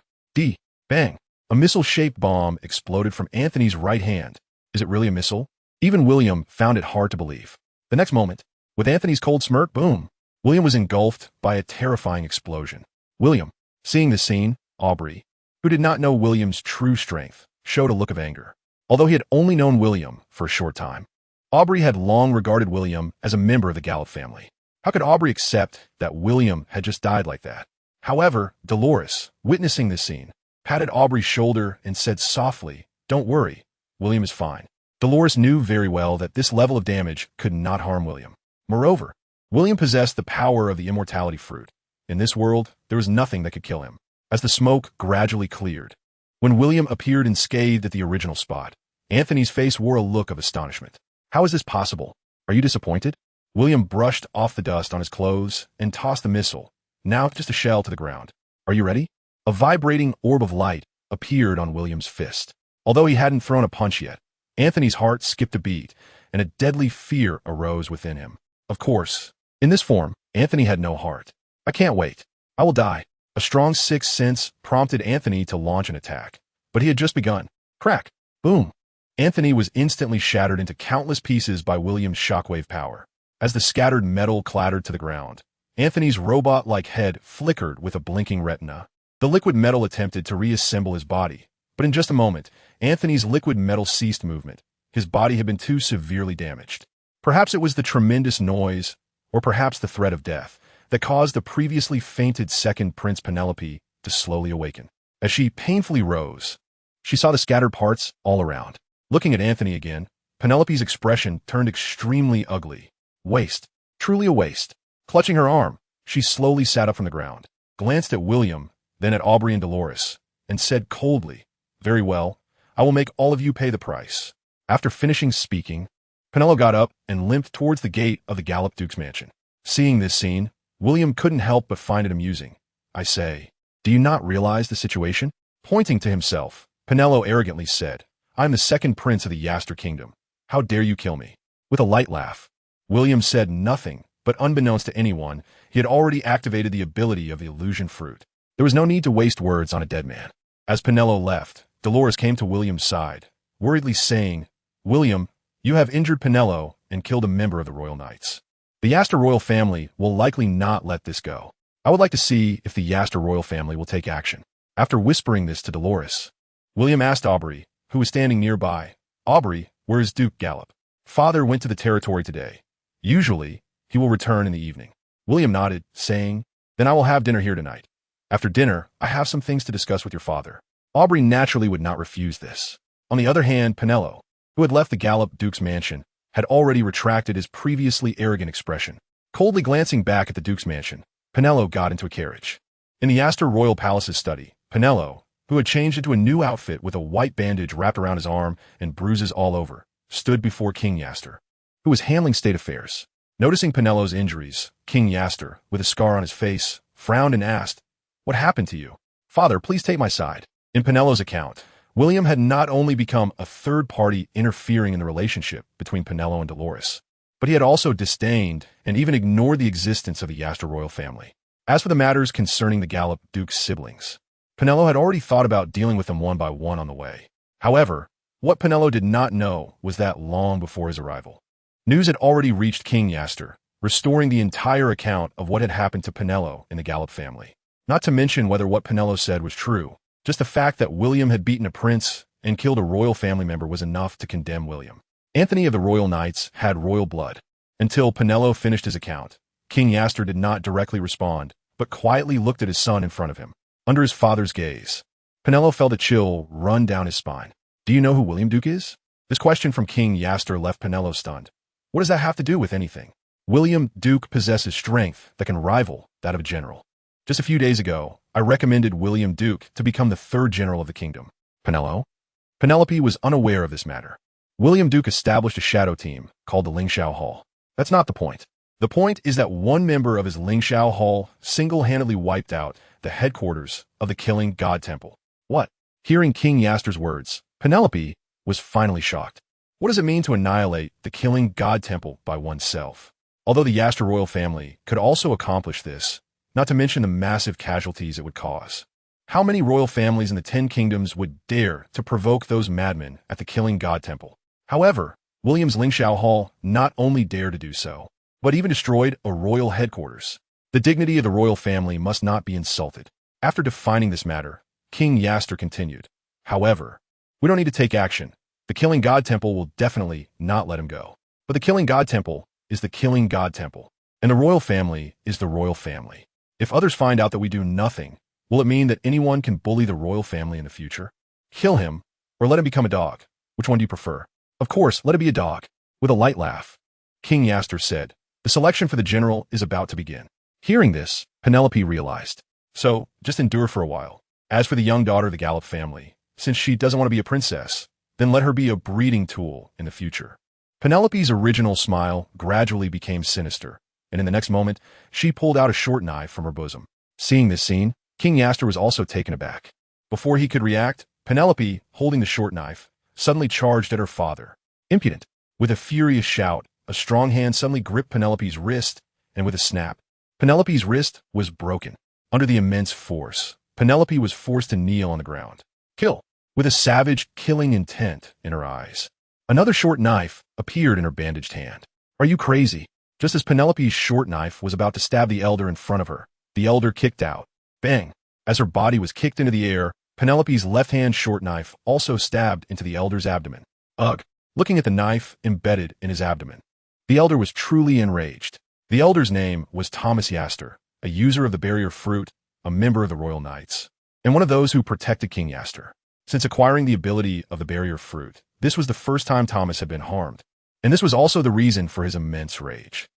Bang! A missile-shaped bomb exploded from Anthony's right hand. Is it really a missile? Even William found it hard to believe. The next moment, with Anthony's cold smirk, boom! William was engulfed by a terrifying explosion. William, seeing the scene, Aubrey, who did not know William's true strength, showed a look of anger. Although he had only known William for a short time, Aubrey had long regarded William as a member of the Gallup family. How could Aubrey accept that William had just died like that? However, Dolores, witnessing this scene, patted Aubrey's shoulder and said softly, "Don't worry, William is fine." Dolores knew very well that this level of damage could not harm William. Moreover, William possessed the power of the immortality fruit. In this world, there was nothing that could kill him. As the smoke gradually cleared, when William appeared unscathed at the original spot, Anthony's face wore a look of astonishment. "How is this possible? Are you disappointed?" William brushed off the dust on his clothes and tossed the missile, now just a shell, to the ground. "Are you ready?" A vibrating orb of light appeared on William's fist. Although he hadn't thrown a punch yet, Anthony's heart skipped a beat, and a deadly fear arose within him. Of course, in this form, Anthony had no heart. "I can't wait. I will die." A strong sixth sense prompted Anthony to launch an attack, but he had just begun. Crack! Boom! Anthony was instantly shattered into countless pieces by William's shockwave power. As the scattered metal clattered to the ground, Anthony's robot-like head flickered with a blinking retina. The liquid metal attempted to reassemble his body, but in just a moment, Anthony's liquid metal ceased movement. His body had been too severely damaged. Perhaps it was the tremendous noise, or perhaps the threat of death, that caused the previously fainted second Prince Penelope to slowly awaken. As she painfully rose, she saw the scattered parts all around. Looking at Anthony again, Penelope's expression turned extremely ugly. Waste. Truly a waste. Clutching her arm, she slowly sat up from the ground, glanced at William, then at Aubrey and Dolores, and said coldly, "Very well, I will make all of you pay the price." After finishing speaking, Penelope got up and limped towards the gate of the Gallup Duke's mansion. Seeing this scene, William couldn't help but find it amusing. "I say, do you not realize the situation?" Pointing to himself, Penelope arrogantly said, "I'm the second prince of the Yaster Kingdom. How dare you kill me?" With a light laugh, William said nothing, but unbeknownst to anyone, he had already activated the ability of the illusion fruit. There was no need to waste words on a dead man. As Penelope left, Dolores came to William's side, worriedly saying, "William, you have injured Penelope and killed a member of the royal knights. The Yaster royal family will likely not let this go. I would like to see if the Yaster royal family will take action." After whispering this to Dolores, William asked Aubrey, who was standing nearby, "Aubrey, where is Duke Gallup?" "Father went to the territory today. Usually, he will return in the evening." William nodded, saying, "Then I will have dinner here tonight. After dinner, I have some things to discuss with your father." Aubrey naturally would not refuse this. On the other hand, Penelope, who had left the Gallup Duke's mansion, had already retracted his previously arrogant expression. Coldly glancing back at the Duke's mansion, Penelope got into a carriage. In the Yaster Royal Palace's study, Penelope, who had changed into a new outfit with a white bandage wrapped around his arm and bruises all over, stood before King Yaster, who was handling state affairs. Noticing Penelope's injuries, King Yaster, with a scar on his face, frowned and asked, "What happened to you?" "Father, please take my side." In Penelope's account, William had not only become a third party interfering in the relationship between Penelope and Dolores, but he had also disdained and even ignored the existence of the Yaster royal family. As for the matters concerning the Gallop Duke's siblings, Penelo had already thought about dealing with them one by one on the way. However, what Penelo did not know was that long before his arrival, news had already reached King Yaster, restoring the entire account of what had happened to Penelo and the Gallop family. Not to mention whether what Penelo said was true, just the fact that William had beaten a prince and killed a royal family member was enough to condemn William. Anthony of the Royal Knights had royal blood. Until Penelo finished his account, King Yaster did not directly respond, but quietly looked at his son in front of him. Under his father's gaze, Penelo felt a chill run down his spine. Do you know who William Duke is? This question from King Yaster left Penelo stunned. What does that have to do with anything? William Duke possesses strength that can rival that of a general. Just a few days ago, I recommended William Duke to become the third general of the kingdom. Penelo? Penelope was unaware of this matter. William Duke established a shadow team called the Lingxiao Hall. That's not the point. The point is that one member of his Lingxiao Hall single-handedly wiped out the headquarters of the Killing God Temple. What? Hearing King Yaster's words, Penelope was finally shocked. What does it mean to annihilate the Killing God Temple by oneself? Although the Yaster royal family could also accomplish this, not to mention the massive casualties it would cause. How many royal families in the 10 kingdoms would dare to provoke those madmen at the Killing God Temple? However, William's Lingxiao Hall not only dared to do so, but even destroyed a royal headquarters. The dignity of the royal family must not be insulted. After defining this matter, King Yaster continued. However, we don't need to take action. The Killing God Temple will definitely not let him go. But the Killing God Temple is the Killing God Temple, and the royal family is the royal family. If others find out that we do nothing, will it mean that anyone can bully the royal family in the future? Kill him, or let him become a dog. Which one do you prefer? Of course, let it be a dog. With a light laugh, King Yaster said, the selection for the general is about to begin. Hearing this, Penelope realized. So, just endure for a while. As for the young daughter of the Gallop family, since she doesn't want to be a princess, then let her be a breeding tool in the future. Penelope's original smile gradually became sinister, and in the next moment, she pulled out a short knife from her bosom. Seeing this scene, King Yaster was also taken aback. Before he could react, Penelope, holding the short knife, suddenly charged at her father. Impudent! With a furious shout, a strong hand suddenly gripped Penelope's wrist, and with a snap, Penelope's wrist was broken. Under the immense force, Penelope was forced to kneel on the ground. Kill! With a savage, killing intent in her eyes. Another short knife appeared in her bandaged hand. Are you crazy? Just as Penelope's short knife was about to stab the elder in front of her, the elder kicked out. Bang! As her body was kicked into the air, Penelope's left-hand short knife also stabbed into the elder's abdomen. Ugh! Looking at the knife embedded in his abdomen, the elder was truly enraged. The elder's name was Thomas Yaster, a user of the barrier fruit, a member of the Royal Knights, and one of those who protected King Yaster. Since acquiring the ability of the barrier fruit, this was the first time Thomas had been harmed, and this was also the reason for his immense rage.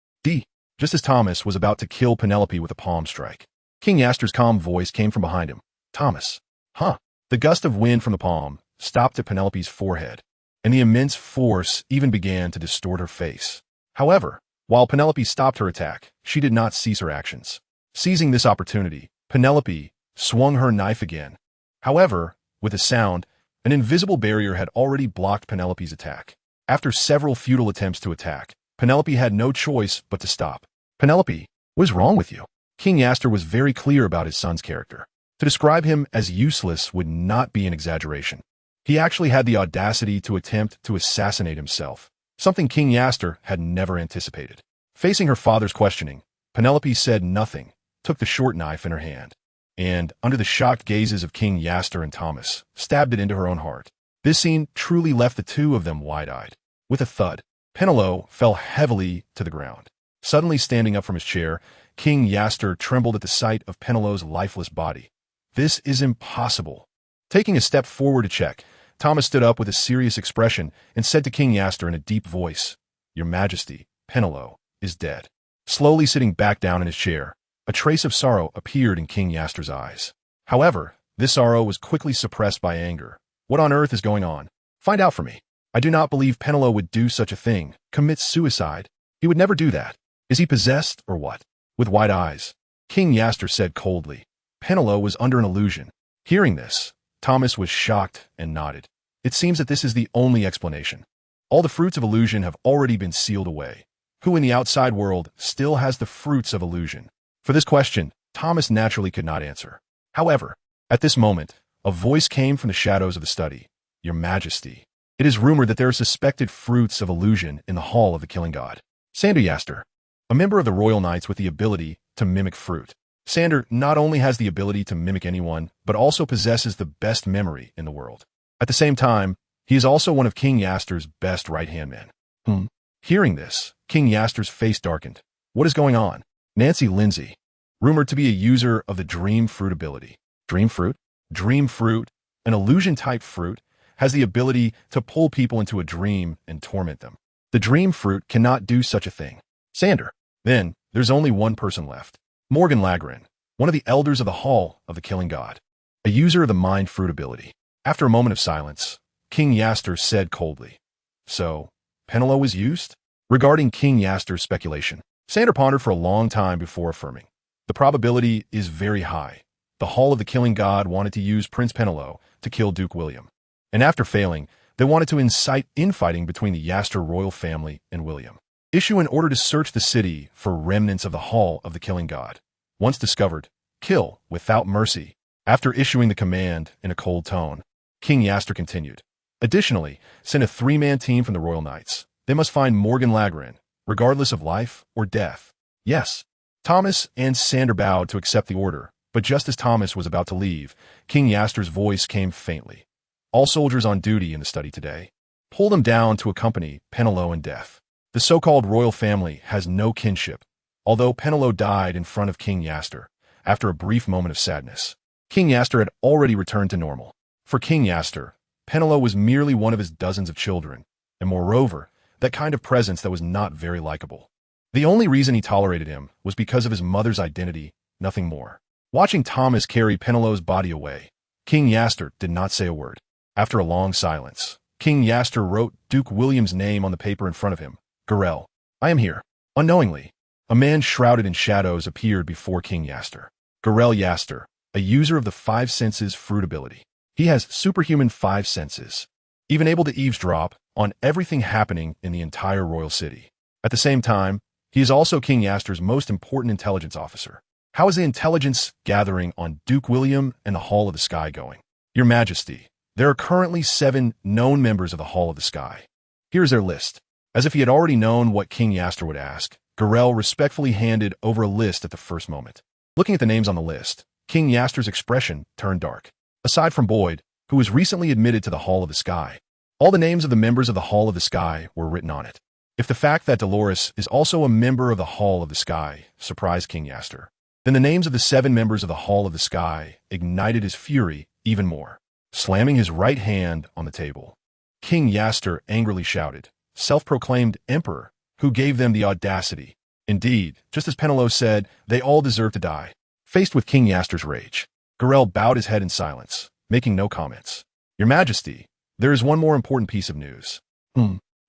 Just as Thomas was about to kill Penelope with a palm strike, King Yaster's calm voice came from behind him. Thomas. Huh. The gust of wind from the palm stopped at Penelope's forehead, and the immense force even began to distort her face. However, while Penelope stopped her attack, she did not cease her actions. Seizing this opportunity, Penelope swung her knife again. However, with a sound, an invisible barrier had already blocked Penelope's attack. After several futile attempts to attack, Penelope had no choice but to stop. Penelope, what is wrong with you? King Yaster was very clear about his son's character. To describe him as useless would not be an exaggeration. He actually had the audacity to attempt to assassinate himself, something King Yaster had never anticipated. Facing her father's questioning, Penelope said nothing, took the short knife in her hand, and, under the shocked gazes of King Yaster and Thomas, stabbed it into her own heart. This scene truly left the two of them wide-eyed. With a thud, Penelo fell heavily to the ground. Suddenly standing up from his chair, King Yaster trembled at the sight of Penelo's lifeless body. This is impossible. Taking a step forward to check, Thomas stood up with a serious expression and said to King Yaster in a deep voice, Your Majesty, Penelo is dead. Slowly sitting back down in his chair, a trace of sorrow appeared in King Yaster's eyes. However, this sorrow was quickly suppressed by anger. What on earth is going on? Find out for me. I do not believe Penelo would do such a thing, commit suicide. He would never do that. Is he possessed or what? With wide eyes, King Yaster said coldly, Penelo was under an illusion. Hearing this, Thomas was shocked and nodded. It seems that this is the only explanation. All the fruits of illusion have already been sealed away. Who in the outside world still has the fruits of illusion? For this question, Thomas naturally could not answer. However, at this moment, a voice came from the shadows of the study. Your Majesty, it is rumored that there are suspected fruits of illusion in the hall of the killing god. Sander Yaster, a member of the Royal Knights with the ability to mimic fruit. Sander not only has the ability to mimic anyone, but also possesses the best memory in the world. At the same time, he is also one of King Yaster's best right-hand men. Hearing this, King Yaster's face darkened. What is going on? Nancy Lindsay, rumored to be a user of the Dream Fruit ability. Dream Fruit? Dream Fruit, an illusion-type fruit, has the ability to pull people into a dream and torment them. The Dream Fruit cannot do such a thing. Sander. Then, there's only one person left. Morgan Lagrin, one of the elders of the Hall of the Killing God, a user of the Mind Fruit ability. After a moment of silence, King Yaster said coldly, So, Penelo was used? Regarding King Yaster's speculation, Sander pondered for a long time before affirming. The probability is very high. The Hall of the Killing God wanted to use Prince Penelo to kill Duke William. And after failing, they wanted to incite infighting between the Yaster royal family and William. Issue an order to search the city for remnants of the Hall of the Killing God. Once discovered, kill without mercy. After issuing the command in a cold tone, King Yaster continued. Additionally, send a 3-man team from the Royal Knights. They must find Morgan Lagrin, regardless of life or death. Yes. Thomas and Sander bowed to accept the order, but just as Thomas was about to leave, King Yaster's voice came faintly. All soldiers on duty in the study today, pull them down to accompany Penelo in death. The so-called royal family has no kinship, although Penelo died in front of King Yaster after a brief moment of sadness. King Yaster had already returned to normal. For King Yaster, Penelo was merely one of his dozens of children, and moreover, that kind of presence that was not very likable. The only reason he tolerated him was because of his mother's identity, nothing more. Watching Thomas carry Penelo's body away, King Yaster did not say a word. After a long silence, King Yaster wrote Duke William's name on the paper in front of him. Garel, I am here. Unknowingly, a man shrouded in shadows appeared before King Yaster. Garel Yaster, a user of the 5 senses fruit ability. He has superhuman 5 senses, even able to eavesdrop on everything happening in the entire royal city. At the same time, he is also King Yaster's most important intelligence officer. How is the intelligence gathering on Duke William and the Hall of the Sky going? Your Majesty, there are currently 7 known members of the Hall of the Sky. Here is their list. As if he had already known what King Yaster would ask, Garel respectfully handed over a list at the first moment. Looking at the names on the list, King Yaster's expression turned dark. Aside from Boyd, who was recently admitted to the Hall of the Sky, all the names of the members of the Hall of the Sky were written on it. If the fact that Dolores is also a member of the Hall of the Sky surprised King Yaster, then the names of the 7 members of the Hall of the Sky ignited his fury even more. Slamming his right hand on the table, King Yaster angrily shouted, Self-proclaimed emperor, who gave them the audacity. Indeed, just as Penelo said, they all deserve to die. Faced with King Yaster's rage, Garel bowed his head in silence, making no comments. Your Majesty, there is one more important piece of news.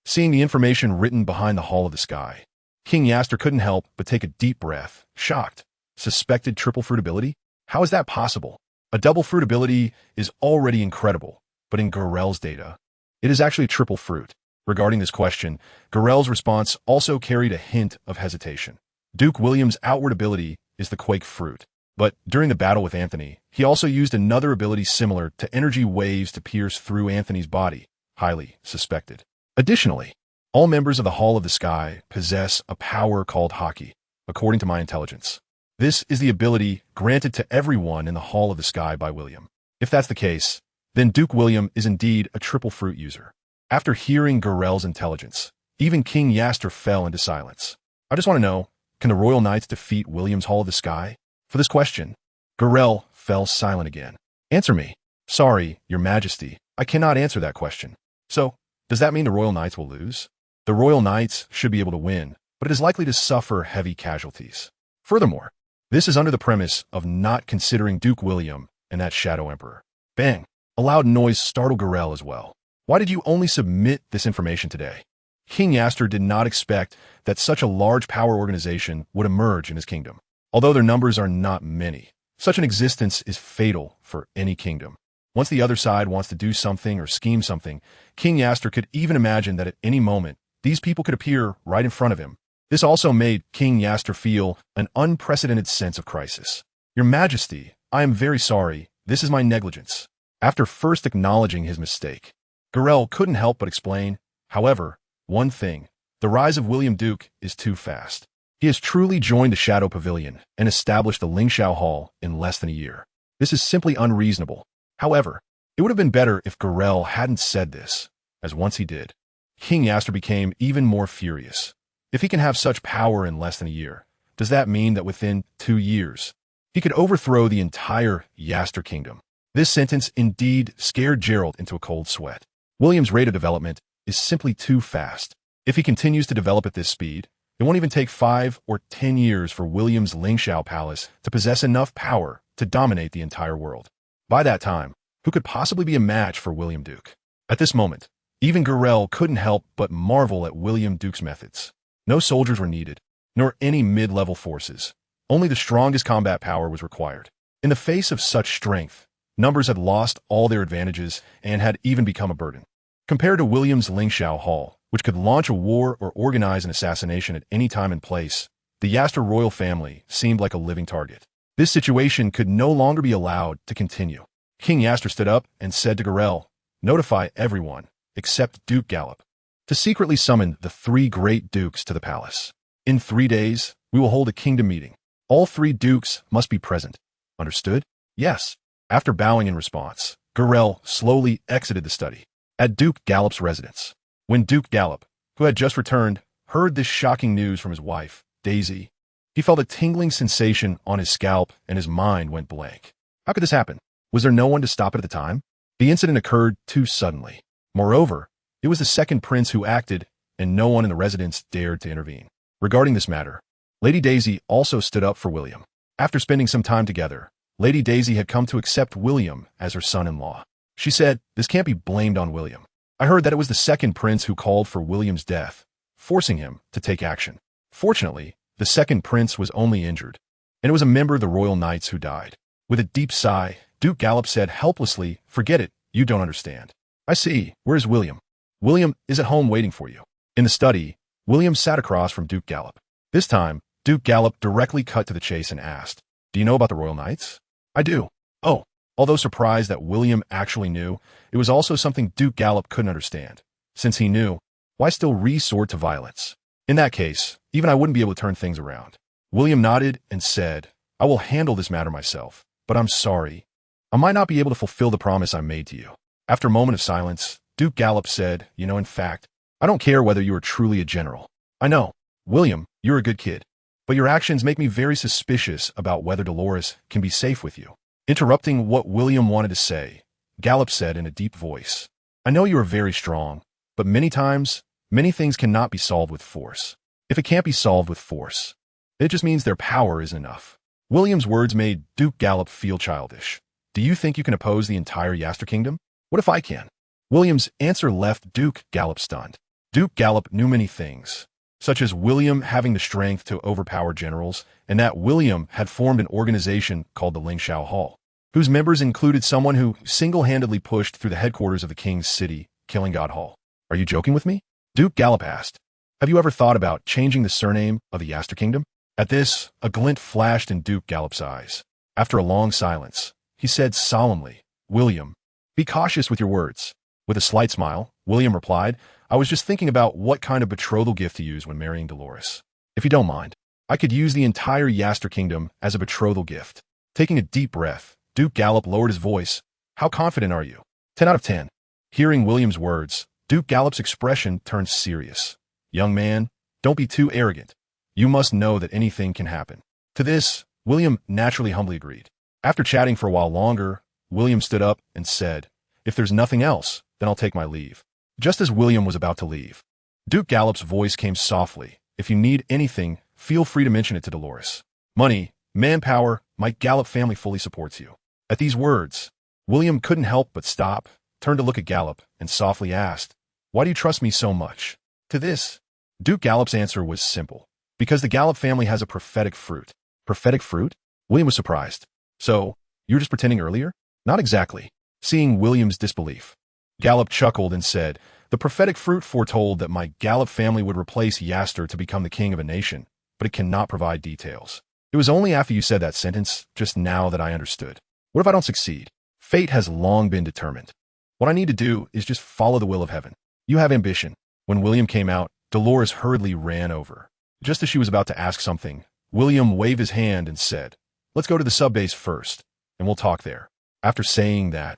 Seeing the information written behind the Hall of the Sky, King Yaster couldn't help but take a deep breath, shocked. Suspected triple fruit ability? How is that possible? A double fruit ability is already incredible, but in Garel's data, it is actually triple fruit. Regarding this question, Garel's response also carried a hint of hesitation. Duke William's outward ability is the Quake Fruit, but during the battle with Anthony, he also used another ability similar to energy waves to pierce through Anthony's body, highly suspected. Additionally, all members of the Hall of the Sky possess a power called Haki, according to my intelligence. This is the ability granted to everyone in the Hall of the Sky by William. If that's the case, then Duke William is indeed a triple fruit user. After hearing Garel's intelligence, even King Yaster fell into silence. I just want to know, can the Royal Knights defeat William's Hall of the Sky? For this question, Garel fell silent again. Answer me. Sorry, Your Majesty, I cannot answer that question. So, does that mean the Royal Knights will lose? The Royal Knights should be able to win, but it is likely to suffer heavy casualties. Furthermore, this is under the premise of not considering Duke William and that Shadow Emperor. Bang! A loud noise startled Garel as well. Why did you only submit this information today? King Yaster did not expect that such a large power organization would emerge in his kingdom. Although their numbers are not many, such an existence is fatal for any kingdom. Once the other side wants to do something or scheme something, King Yaster could even imagine that at any moment, these people could appear right in front of him. This also made King Yaster feel an unprecedented sense of crisis. Your Majesty, I am very sorry. This is my negligence. After first acknowledging his mistake, Garel couldn't help but explain, however, one thing. The rise of William Duke is too fast. He has truly joined the Shadow Pavilion and established the Lingxiao Hall in less than a year. This is simply unreasonable. However, it would have been better if Garel hadn't said this, as once he did, King Yaster became even more furious. If he can have such power in less than a year, does that mean that within 2 years, he could overthrow the entire Yaster kingdom? This sentence indeed scared Gerald into a cold sweat. William's rate of development is simply too fast. If he continues to develop at this speed, it won't even take 5 or 10 years for William's Lingxiao Palace to possess enough power to dominate the entire world. By that time, who could possibly be a match for William Duke? At this moment, even Garel couldn't help but marvel at William Duke's methods. No soldiers were needed, nor any mid-level forces. Only the strongest combat power was required. In the face of such strength, numbers had lost all their advantages and had even become a burden. Compared to William's Lingxiao Hall, which could launch a war or organize an assassination at any time and place, the Yaster royal family seemed like a living target. This situation could no longer be allowed to continue. King Yaster stood up and said to Garel, "Notify everyone, except Duke Gallop, to secretly summon the 3 great dukes to the palace. In 3 days, we will hold a kingdom meeting. All 3 dukes must be present. Understood?" "Yes." After bowing in response, Garel slowly exited the study. At Duke Gallop's residence, when Duke Gallop, who had just returned, heard this shocking news from his wife, Daisy, he felt a tingling sensation on his scalp and his mind went blank. How could this happen? Was there no one to stop it at the time? The incident occurred too suddenly. Moreover, it was the second prince who acted, and no one in the residence dared to intervene. Regarding this matter, Lady Daisy also stood up for William. After spending some time together, Lady Daisy had come to accept William as her son-in-law. She said, "This can't be blamed on William. I heard that it was the second prince who called for William's death, forcing him to take action. Fortunately, the second prince was only injured, and it was a member of the royal knights who died." With a deep sigh, Duke Gallop said helplessly, "Forget it, you don't understand." "I see. Where is William?" "William is at home waiting for you." In the study, William sat across from Duke Gallop. This time, Duke Gallop directly cut to the chase and asked, "Do you know about the royal knights?" "I do." "Oh." Although surprised that William actually knew, it was also something Duke Gallop couldn't understand. Since he knew, why still resort to violence? In that case, even I wouldn't be able to turn things around. William nodded and said, "I will handle this matter myself, but I'm sorry. I might not be able to fulfill the promise I made to you." After a moment of silence, Duke Gallop said, In fact, I don't care whether you are truly a general. I know, William, you're a good kid, but your actions make me very suspicious about whether Dolores can be safe with you." Interrupting what William wanted to say, Gallop said in a deep voice, "I know you are very strong, but many times, many things cannot be solved with force. If it can't be solved with force, it just means their power isn't enough." William's words made Duke Gallop feel childish. "Do you think you can oppose the entire Yaster Kingdom? What if I can?" William's answer left Duke Gallop stunned. Duke Gallop knew many things, such as William having the strength to overpower generals, and that William had formed an organization called the Lingxiao Hall, whose members included someone who single-handedly pushed through the headquarters of the king's city, killing God Hall. "Are you joking with me?" Duke Gallop asked. "Have you ever thought about changing the surname of the Yaster Kingdom?" At this, a glint flashed in Duke Gallop's eyes. After a long silence, he said solemnly, "William, be cautious with your words." With a slight smile, William replied, "I was just thinking about what kind of betrothal gift to use when marrying Dolores. If you don't mind, I could use the entire Yaster Kingdom as a betrothal gift." Taking a deep breath, Duke Gallop lowered his voice. "How confident are you?" 10 out of 10. Hearing William's words, Duke Gallop's expression turned serious. "Young man, don't be too arrogant. You must know that anything can happen." To this, William naturally humbly agreed. After chatting for a while longer, William stood up and said, "If there's nothing else, then I'll take my leave." Just as William was about to leave, Duke Gallop's voice came softly. "If you need anything, feel free to mention it to Dolores. Money, manpower, my Gallop family fully supports you." At these words, William couldn't help but stop, turned to look at Gallop, and softly asked, "Why do you trust me so much?" To this, Duke Gallop's answer was simple. "Because the Gallop family has a prophetic fruit." Prophetic fruit? William was surprised. "So, you were just pretending earlier?" "Not exactly." Seeing William's disbelief, Gallop chuckled and said, "The prophetic fruit foretold that my Gallop family would replace Yaster to become the king of a nation, but it cannot provide details. It was only after you said that sentence just now that I understood. What if I don't succeed? Fate has long been determined. What I need to do is just follow the will of heaven. You have ambition. When William came out, Dolores hurriedly ran over. Just as she was about to ask something, William waved his hand and said, "Let's go to the subbase first, and we'll talk there." After saying that,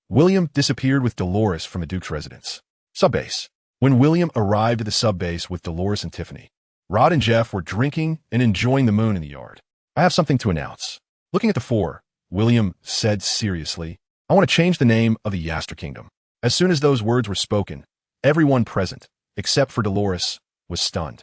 William disappeared with Dolores from the Duke's residence. Subbase. When William arrived at the subbase with Dolores and Tiffany, Rod and Jeff were drinking and enjoying the moon in the yard. "I have something to announce." Looking at the four, William said seriously, "I want to change the name of the Yaster Kingdom." As soon as those words were spoken, everyone present, except for Dolores, was stunned.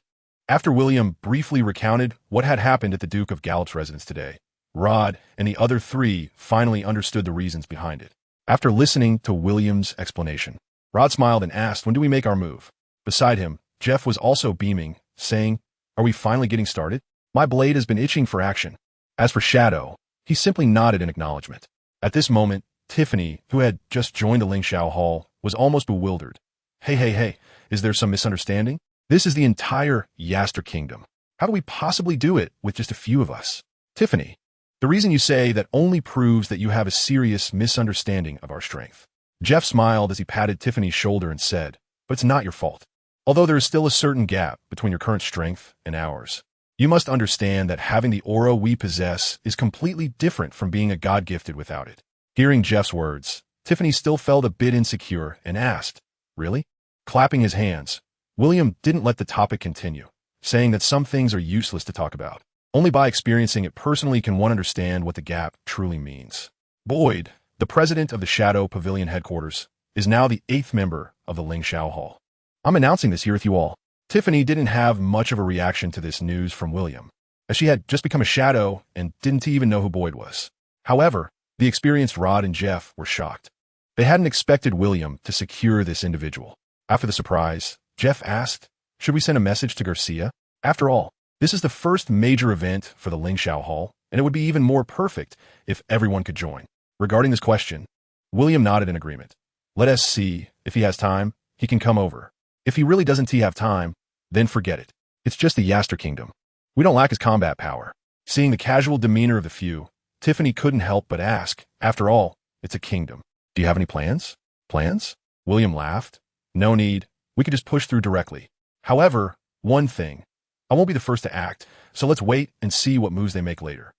After William briefly recounted what had happened at the Duke of Gallup's residence today, Rod and the other three finally understood the reasons behind it. After listening to William's explanation, Rod smiled and asked, "When do we make our move?" Beside him, Jeff was also beaming, saying, "Are we finally getting started? My blade has been itching for action." As for Shadow, he simply nodded in acknowledgement. At this moment, Tiffany, who had just joined the Lingxiao Hall, was almost bewildered. Hey, is there some misunderstanding? This is the entire Yaster Kingdom. How do we possibly do it with just a few of us?" "Tiffany, the reason you say that only proves that you have a serious misunderstanding of our strength." Jeff smiled as he patted Tiffany's shoulder and said, "But it's not your fault. Although there is still a certain gap between your current strength and ours, you must understand that having the aura we possess is completely different from being a god-gifted without it." Hearing Jeff's words, Tiffany still felt a bit insecure and asked, "Really?" Clapping his hands, William didn't let the topic continue, saying that some things are useless to talk about. Only by experiencing it personally can one understand what the gap truly means. Boyd, the president of the Shadow Pavilion headquarters, is now the 8th member of the Lingxiao Hall. "I'm announcing this here with you all." Tiffany didn't have much of a reaction to this news from William, as she had just become a shadow and didn't even know who Boyd was. However, the experienced Rod and Jeff were shocked. They hadn't expected William to secure this individual. After the surprise, Jeff asked, "Should we send a message to Garcia? After all, this is the first major event for the Lingxiao Hall, and it would be even more perfect if everyone could join." Regarding this question, William nodded in agreement. "Let us see. If he has time, he can come over. If he really doesn't have time, then forget it. It's just the Yaster Kingdom. We don't lack his combat power." Seeing the casual demeanor of the few, Tiffany couldn't help but ask, "After all, it's a kingdom. Do you have any plans?" "Plans?" William laughed. "No need. We could just push through directly. However, one thing. I won't be the first to act, so let's wait and see what moves they make later.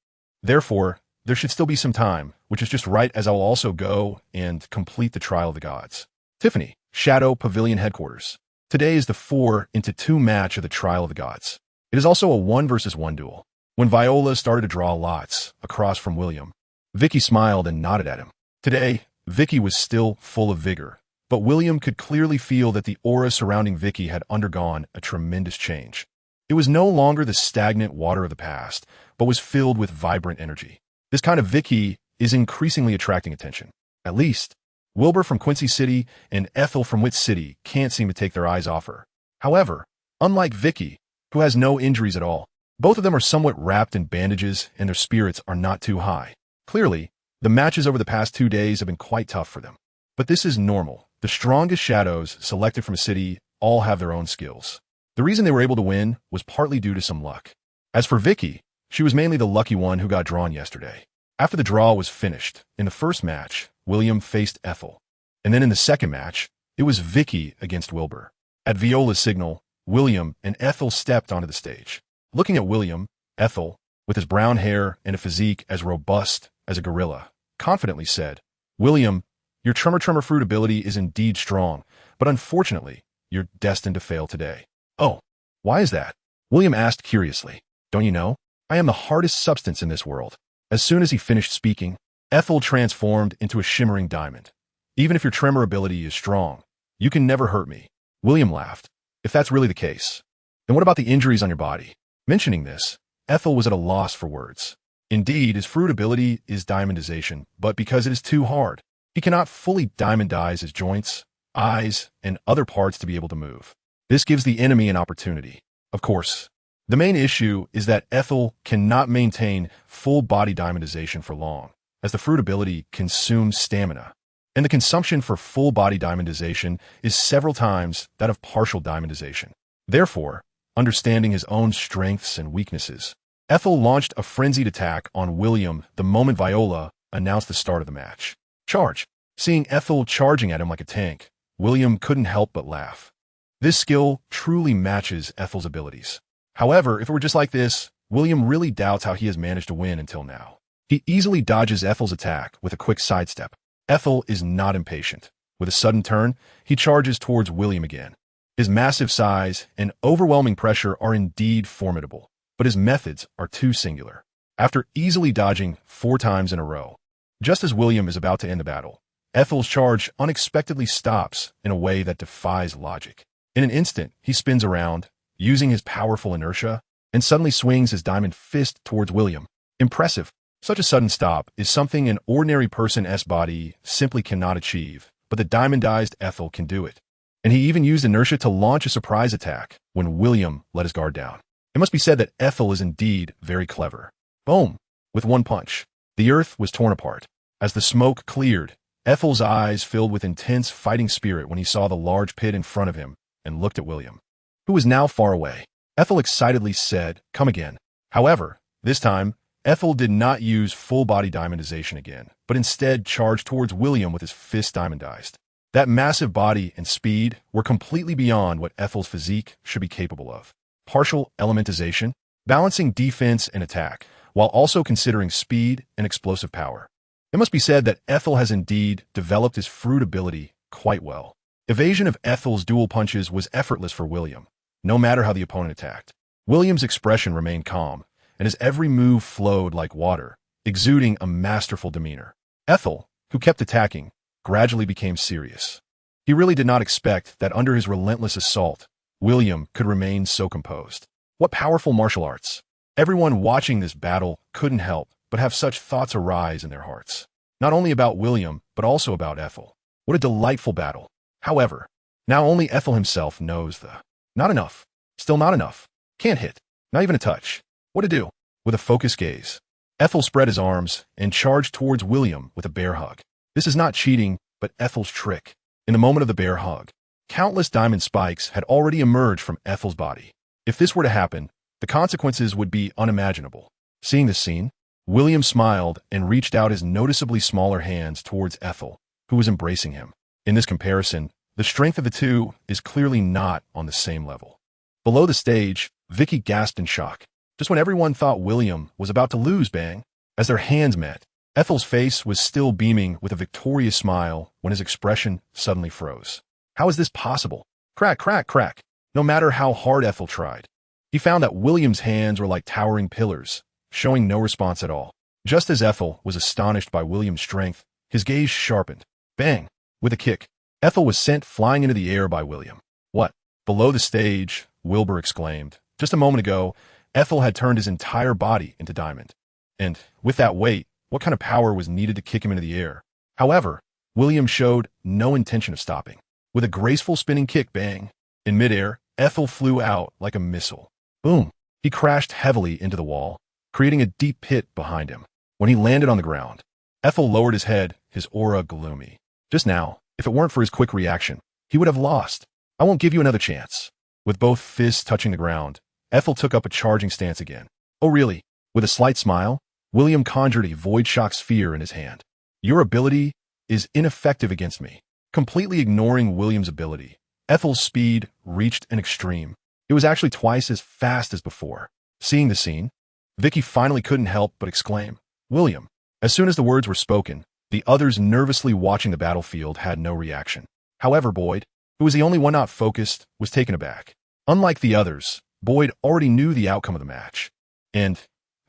Therefore, there should still be some time, which is just right as I will also go and complete the trial of the gods." Tiffany, Shadow Pavilion headquarters. Today is the 4-into-2 match of the trial of the gods. It is also a 1-versus-1 duel. When Viola started to draw lots across from William, Vicky smiled and nodded at him. Today, Vicky was still full of vigor, but William could clearly feel that the aura surrounding Vicky had undergone a tremendous change. It was no longer the stagnant water of the past, but was filled with vibrant energy. This kind of Vicky is increasingly attracting attention. At least, Wilbur from Quincy City and Ethel from Wit City can't seem to take their eyes off her. However, unlike Vicky, who has no injuries at all, both of them are somewhat wrapped in bandages and their spirits are not too high. Clearly, the matches over the past 2 days have been quite tough for them. But this is normal. The strongest shadows selected from a city all have their own skills. The reason they were able to win was partly due to some luck. As for Vicky, she was mainly the lucky one who got drawn yesterday. After the draw was finished, in the first match, William faced Ethel. And then in the second match, it was Vicky against Wilbur. At Viola's signal, William and Ethel stepped onto the stage. Looking at William, Ethel, with his brown hair and a physique as robust as a gorilla, confidently said, "William, your tremor fruit ability is indeed strong, but unfortunately, you're destined to fail today." "Oh, why is that?" William asked curiously. "Don't you know? I am the hardest substance in this world." As soon as he finished speaking, Ethel transformed into a shimmering diamond. "Even if your tremor ability is strong, you can never hurt me." William laughed. "If that's really the case, then what about the injuries on your body?" Mentioning this, Ethel was at a loss for words. Indeed, his fruit ability is diamondization, but because it is too hard, he cannot fully diamondize his joints, eyes, and other parts to be able to move. This gives the enemy an opportunity. Of course, the main issue is that Ethel cannot maintain full body diamondization for long, as the fruit ability consumes stamina, and the consumption for full body diamondization is several times that of partial diamondization. Therefore, understanding his own strengths and weaknesses, Ethel launched a frenzied attack on William the moment Viola announced the start of the match. Charge! Seeing Ethel charging at him like a tank, William couldn't help but laugh. This skill truly matches Ethel's abilities. However, if it were just like this, William really doubts how he has managed to win until now. He easily dodges Ethel's attack with a quick sidestep. Ethel is not impatient. With a sudden turn, he charges towards William again. His massive size and overwhelming pressure are indeed formidable, but his methods are too singular. After easily dodging 4 times in a row, just as William is about to end the battle, Ethel's charge unexpectedly stops in a way that defies logic. In an instant, he spins around, using his powerful inertia, and suddenly swings his diamond fist towards William. Impressive. Such a sudden stop is something an ordinary person's body simply cannot achieve, but the diamondized Ethel can do it. And he even used inertia to launch a surprise attack when William let his guard down. It must be said that Ethel is indeed very clever. Boom! With one punch, the earth was torn apart. As the smoke cleared, Ethel's eyes filled with intense fighting spirit when he saw the large pit in front of him and looked at William, who was now far away. Ethel excitedly said, "Come again." However, this time, Ethel did not use full-body diamondization again, but instead charged towards William with his fist diamondized. That massive body and speed were completely beyond what Ethel's physique should be capable of. Partial elementization, balancing defense and attack, while also considering speed and explosive power. It must be said that Ethel has indeed developed his fruit ability quite well. Evasion of Ethel's dual punches was effortless for William, no matter how the opponent attacked. William's expression remained calm, and his every move flowed like water, exuding a masterful demeanor. Ethel, who kept attacking, gradually became serious. He really did not expect that under his relentless assault, William could remain so composed. What powerful martial arts! Everyone watching this battle couldn't help but have such thoughts arise in their hearts. Not only about William, but also about Ethel. What a delightful battle. However, now only Ethel himself knows the not enough. Still not enough. Can't hit. Not even a touch. What to do? With a focused gaze, Ethel spread his arms and charged towards William with a bear hug. This is not cheating, but Ethel's trick. In the moment of the bear hug, countless diamond spikes had already emerged from Ethel's body. If this were to happen, the consequences would be unimaginable. Seeing this scene, William smiled and reached out his noticeably smaller hands towards Ethel, who was embracing him. In this comparison, the strength of the two is clearly not on the same level. Below the stage, Vicky gasped in shock. Just when everyone thought William was about to lose, bang! As their hands met, Ethel's face was still beaming with a victorious smile when his expression suddenly froze. How is this possible? Crack, crack, crack. No matter how hard Ethel tried, he found that William's hands were like towering pillars, showing no response at all. Just as Ethel was astonished by William's strength, his gaze sharpened. Bang! With a kick, Ethel was sent flying into the air by William. What? Below the stage, Wilbur exclaimed. Just a moment ago, Ethel had turned his entire body into diamond. And with that weight, what kind of power was needed to kick him into the air? However, William showed no intention of stopping. With a graceful spinning kick, bang! In midair, Ethel flew out like a missile. Boom! He crashed heavily into the wall, creating a deep pit behind him. When he landed on the ground, Ethel lowered his head, his aura gloomy. Just now, if it weren't for his quick reaction, he would have lost. I won't give you another chance. With both fists touching the ground, Ethel took up a charging stance again. Oh really? With a slight smile, William conjured a void shock sphere in his hand. Your ability is ineffective against me. Completely ignoring William's ability, Ethel's speed reached an extreme. It was actually twice as fast as before. Seeing the scene, Vicky finally couldn't help but exclaim, "William!" As soon as the words were spoken, the others nervously watching the battlefield had no reaction. However, Boyd, who was the only one not focused, was taken aback. Unlike the others, Boyd already knew the outcome of the match. And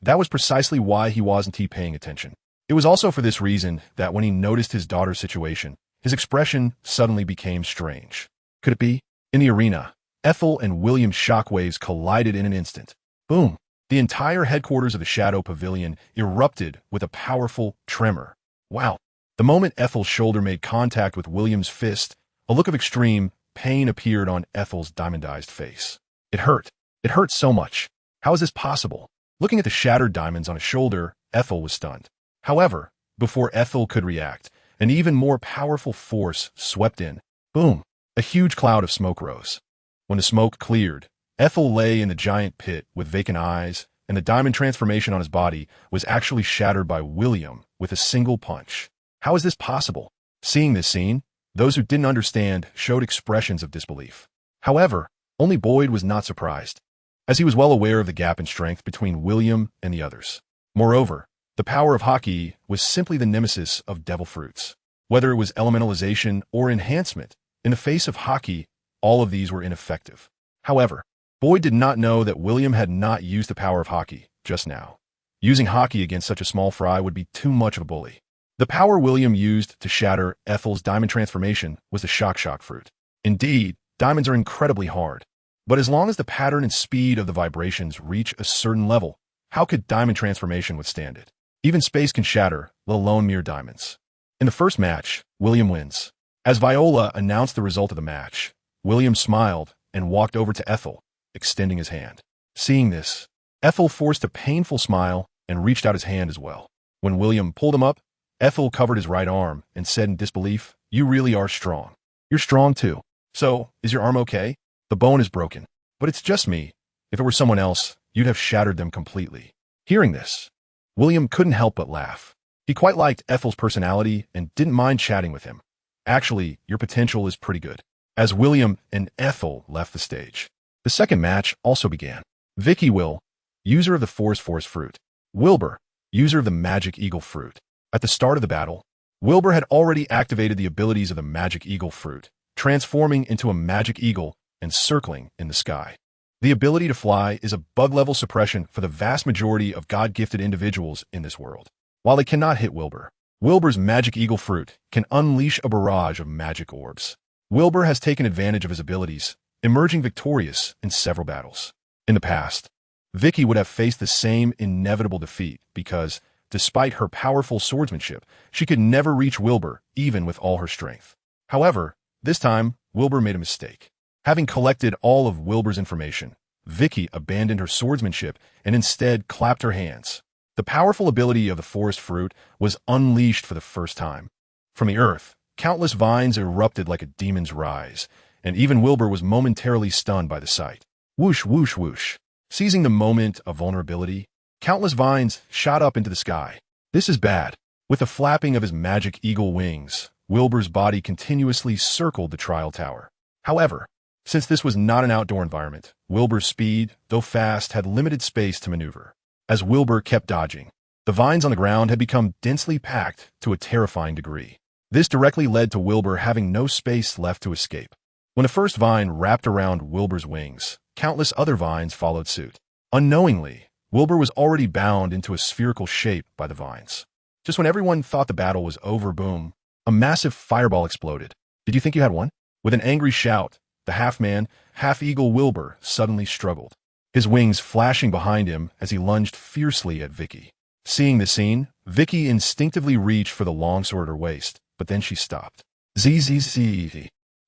that was precisely why he wasn't paying attention. It was also for this reason that when he noticed his daughter's situation, his expression suddenly became strange. Could it be? In the arena, Ethel and William's shockwaves collided in an instant. Boom! The entire headquarters of the Shadow Pavilion erupted with a powerful tremor. Wow! The moment Ethel's shoulder made contact with William's fist, a look of extreme pain appeared on Ethel's diamondized face. It hurt. It hurt so much. How is this possible? Looking at the shattered diamonds on his shoulder, Ethel was stunned. However, before Ethel could react, an even more powerful force swept in. Boom! A huge cloud of smoke rose. When the smoke cleared, Ethel lay in the giant pit with vacant eyes and the diamond transformation on his body was actually shattered by William with a single punch. How is this possible? Seeing this scene, those who didn't understand showed expressions of disbelief. However, only Boyd was not surprised, as he was well aware of the gap in strength between William and the others. Moreover, the power of Haki was simply the nemesis of devil fruits. Whether it was elementalization or enhancement, in the face of Haki, all of these were ineffective. However, Boyd did not know that William had not used the power of Haki just now. Using Haki against such a small fry would be too much of a bully. The power William used to shatter Ethel's diamond transformation was the shock fruit. Indeed, diamonds are incredibly hard. But as long as the pattern and speed of the vibrations reach a certain level, how could diamond transformation withstand it? Even space can shatter, let alone mere diamonds. In the first match, William wins. As Viola announced the result of the match, William smiled and walked over to Ethel, extending his hand. Seeing this, Ethel forced a painful smile and reached out his hand as well. When William pulled him up, Ethel covered his right arm and said in disbelief, "You really are strong. You're strong too. So, is your arm okay? The bone is broken. But it's just me. If it were someone else, you'd have shattered them completely." Hearing this, William couldn't help but laugh. He quite liked Ethel's personality and didn't mind chatting with him. "Actually, your potential is pretty good." As William and Ethel left the stage, the second match also began. Vicky Will, user of the forest fruit. Wilbur, user of the magic eagle fruit. At the start of the battle, Wilbur had already activated the abilities of the magic eagle fruit, transforming into a magic eagle and circling in the sky. The ability to fly is a bug-level suppression for the vast majority of God-gifted individuals in this world. While they cannot hit Wilbur, Wilbur's magic eagle fruit can unleash a barrage of magic orbs. Wilbur has taken advantage of his abilities, emerging victorious in several battles. In the past, Vicky would have faced the same inevitable defeat because, despite her powerful swordsmanship, she could never reach Wilbur even with all her strength. However, this time, Wilbur made a mistake. Having collected all of Wilbur's information, Vicky abandoned her swordsmanship and instead clapped her hands. The powerful ability of the forest fruit was unleashed for the first time. From the earth, countless vines erupted like a demon's rise, and even Wilbur was momentarily stunned by the sight. Whoosh, whoosh, whoosh. Seizing the moment of vulnerability, countless vines shot up into the sky. This is bad. With the flapping of his magic eagle wings, Wilbur's body continuously circled the trial tower. However, since this was not an outdoor environment, Wilbur's speed, though fast, had limited space to maneuver. As Wilbur kept dodging, the vines on the ground had become densely packed to a terrifying degree. This directly led to Wilbur having no space left to escape. When the first vine wrapped around Wilbur's wings, countless other vines followed suit. Unknowingly, Wilbur was already bound into a spherical shape by the vines. Just when everyone thought the battle was over, boom, a massive fireball exploded. Did you think you had won? With an angry shout, the half-man, half-eagle Wilbur suddenly struggled, his wings flashing behind him as he lunged fiercely at Vicky. Seeing the scene, Vicky instinctively reached for the longsword at her waist, but then she stopped. Zzz.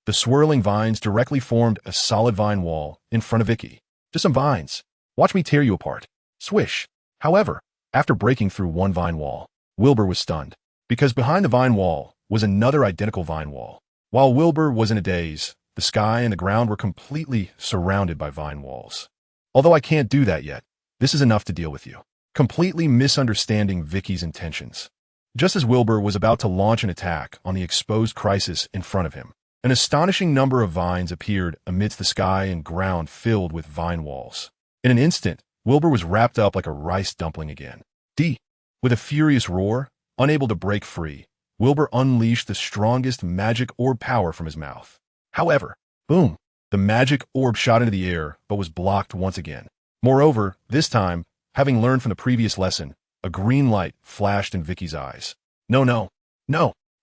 The swirling vines directly formed a solid vine wall in front of Vicky. Just some vines. Watch me tear you apart. Swish. However, after breaking through one vine wall, Wilbur was stunned, because behind the vine wall was another identical vine wall. While Wilbur was in a daze, the sky and the ground were completely surrounded by vine walls. Although I can't do that yet, this is enough to deal with you. Completely misunderstanding Vicky's intentions. Just as Wilbur was about to launch an attack on the exposed crisis in front of him, an astonishing number of vines appeared amidst the sky and ground filled with vine walls. In an instant, Wilbur was wrapped up like a rice dumpling again. With a furious roar, unable to break free, Wilbur unleashed the strongest magic orb power from his mouth. However, boom, the magic orb shot into the air but was blocked once again. Moreover, this time, having learned from the previous lesson, a green light flashed in Vicky's eyes. No.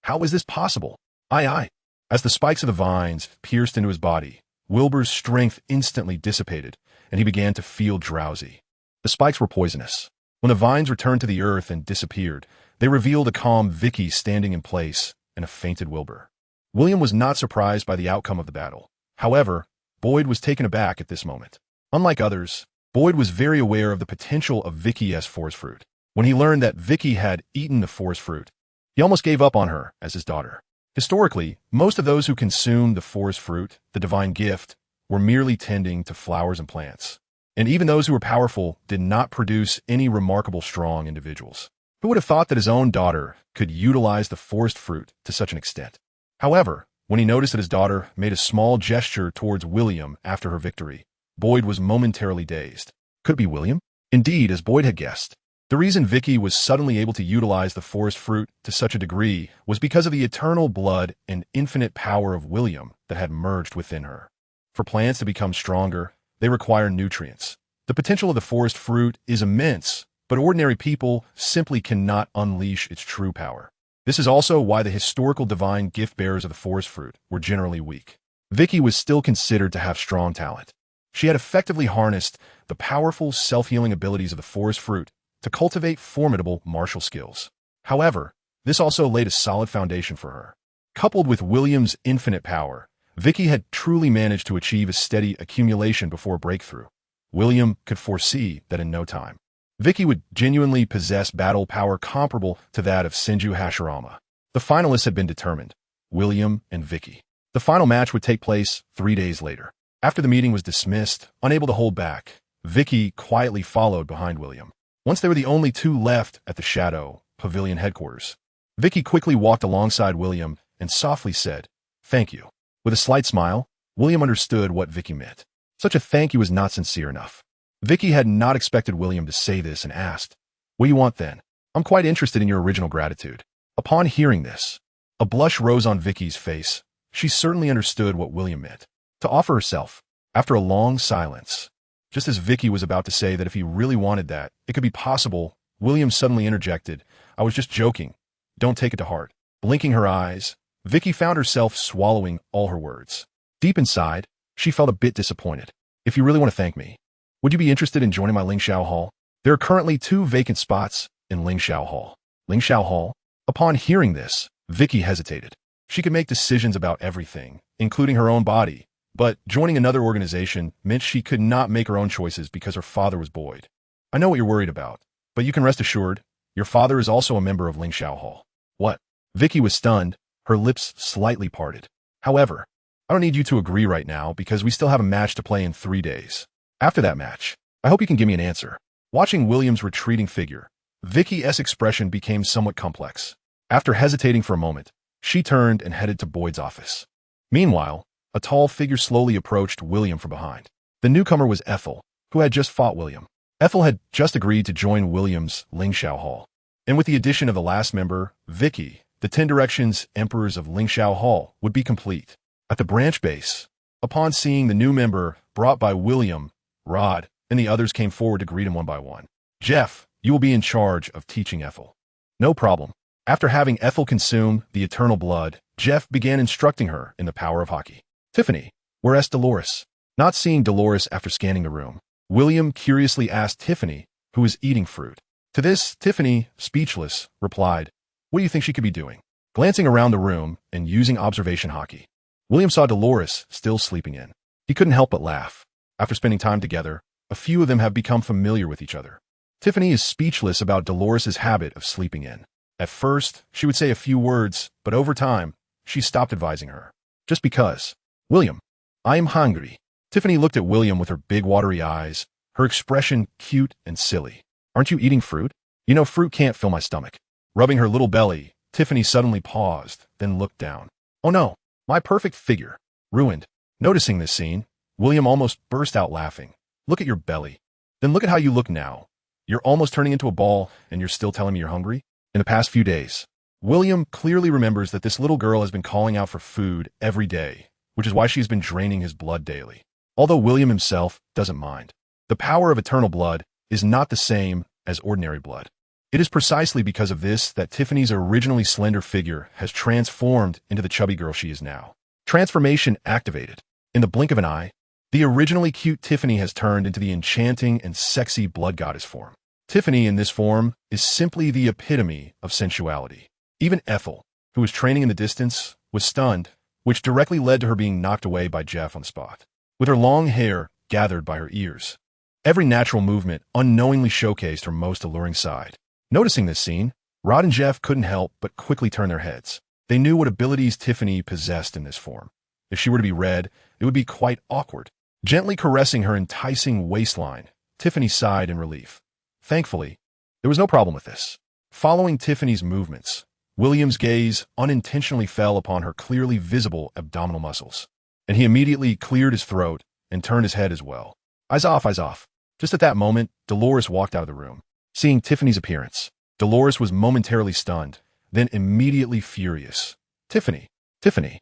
How is this possible? Aye. As the spikes of the vines pierced into his body, Wilbur's strength instantly dissipated, and he began to feel drowsy. The spikes were poisonous. When the vines returned to the earth and disappeared, they revealed a calm Vicky standing in place and a fainted Wilbur. William was not surprised by the outcome of the battle. However, Boyd was taken aback at this moment. Unlike others, Boyd was very aware of the potential of Vicky's forest fruit. When he learned that Vicky had eaten the forest fruit, he almost gave up on her as his daughter. Historically, most of those who consumed the forest fruit, the divine gift, were merely tending to flowers and plants. And even those who were powerful did not produce any remarkable strong individuals. Who would have thought that his own daughter could utilize the forest fruit to such an extent? However, when he noticed that his daughter made a small gesture towards William after her victory, Boyd was momentarily dazed. Could it be William? Indeed, as Boyd had guessed. The reason Vicky was suddenly able to utilize the forest fruit to such a degree was because of the eternal blood and infinite power of William that had merged within her. For plants to become stronger, they require nutrients. The potential of the forest fruit is immense, but ordinary people simply cannot unleash its true power. This is also why the historical divine gift-bearers of the forest fruit were generally weak. Vicky was still considered to have strong talent. She had effectively harnessed the powerful self-healing abilities of the forest fruit to cultivate formidable martial skills. However, this also laid a solid foundation for her. Coupled with William's infinite power, Vicky had truly managed to achieve a steady accumulation before breakthrough. William could foresee that in no time, Vicky would genuinely possess battle power comparable to that of Senju Hashirama. The finalists had been determined, William and Vicky. The final match would take place 3 days later. After the meeting was dismissed, unable to hold back, Vicky quietly followed behind William. Once they were the only two left at the Shadow Pavilion headquarters, Vicky quickly walked alongside William and softly said, "Thank you." With a slight smile, William understood what Vicky meant. Such a thank you was not sincere enough. Vicky had not expected William to say this and asked, "What do you want then? I'm quite interested in your original gratitude." Upon hearing this, a blush rose on Vicky's face. She certainly understood what William meant. To offer herself. After a long silence, just as Vicky was about to say that if he really wanted that, it could be possible, William suddenly interjected, "I was just joking. Don't take it to heart." Blinking her eyes, Vicky found herself swallowing all her words. Deep inside, she felt a bit disappointed. "If you really want to thank me, would you be interested in joining my Lingxiao Hall? There are currently 2 vacant spots in Lingxiao Hall." Lingxiao Hall? Upon hearing this, Vicky hesitated. She could make decisions about everything, including her own body, but joining another organization meant she could not make her own choices because her father was Boyd. "I know what you're worried about, but you can rest assured, your father is also a member of Lingxiao Hall." "What?" Vicky was stunned, her lips slightly parted. "However, I don't need you to agree right now because we still have a match to play in 3 days. After that match, I hope you can give me an answer." Watching William's retreating figure, Vicky's expression became somewhat complex. After hesitating for a moment, she turned and headed to Boyd's office. Meanwhile, a tall figure slowly approached William from behind. The newcomer was Ethel, who had just fought William. Ethel had just agreed to join William's Lingxiao Hall. And with the addition of the last member, Vicky, the 10 Directions Emperors of Lingxiao Hall would be complete. At the branch base, upon seeing the new member brought by William, Rod, and the others came forward to greet him one by one. "Jeff, you will be in charge of teaching Ethel." "No problem." After having Ethel consume the eternal blood, Jeff began instructing her in the power of hockey. "Tiffany, where's Dolores?" Not seeing Dolores after scanning the room, William curiously asked Tiffany, who was eating fruit. To this, Tiffany, speechless, replied, "What do you think she could be doing?" Glancing around the room and using observation hockey, William saw Dolores still sleeping in. He couldn't help but laugh. After spending time together, a few of them have become familiar with each other. Tiffany is speechless about Dolores' habit of sleeping in. At first, she would say a few words, but over time, she stopped advising her. "Just because." "William, I am hungry." Tiffany looked at William with her big watery eyes, her expression cute and silly. "Aren't you eating fruit?" "You know, fruit can't fill my stomach." Rubbing her little belly, Tiffany suddenly paused, then looked down. "Oh no, my perfect figure. Ruined." Noticing this scene, William almost burst out laughing. "Look at your belly. Then look at how you look now. You're almost turning into a ball, and you're still telling me you're hungry?" In the past few days, William clearly remembers that this little girl has been calling out for food every day, which is why she's been draining his blood daily. Although William himself doesn't mind. The power of eternal blood is not the same as ordinary blood. It is precisely because of this that Tiffany's originally slender figure has transformed into the chubby girl she is now. Transformation activated. In the blink of an eye, the originally cute Tiffany has turned into the enchanting and sexy blood goddess form. Tiffany in this form is simply the epitome of sensuality. Even Ethel, who was training in the distance, was stunned, which directly led to her being knocked away by Jeff on the spot. With her long hair gathered by her ears, every natural movement unknowingly showcased her most alluring side. Noticing this scene, Rod and Jeff couldn't help but quickly turn their heads. They knew what abilities Tiffany possessed in this form. If she were to be read, it would be quite awkward. Gently caressing her enticing waistline, Tiffany sighed in relief. Thankfully, there was no problem with this. Following Tiffany's movements, William's gaze unintentionally fell upon her clearly visible abdominal muscles, and he immediately cleared his throat and turned his head as well. Eyes off, eyes off. Just at that moment, Dolores walked out of the room. Seeing Tiffany's appearance, Dolores was momentarily stunned, then immediately furious. Tiffany! Tiffany!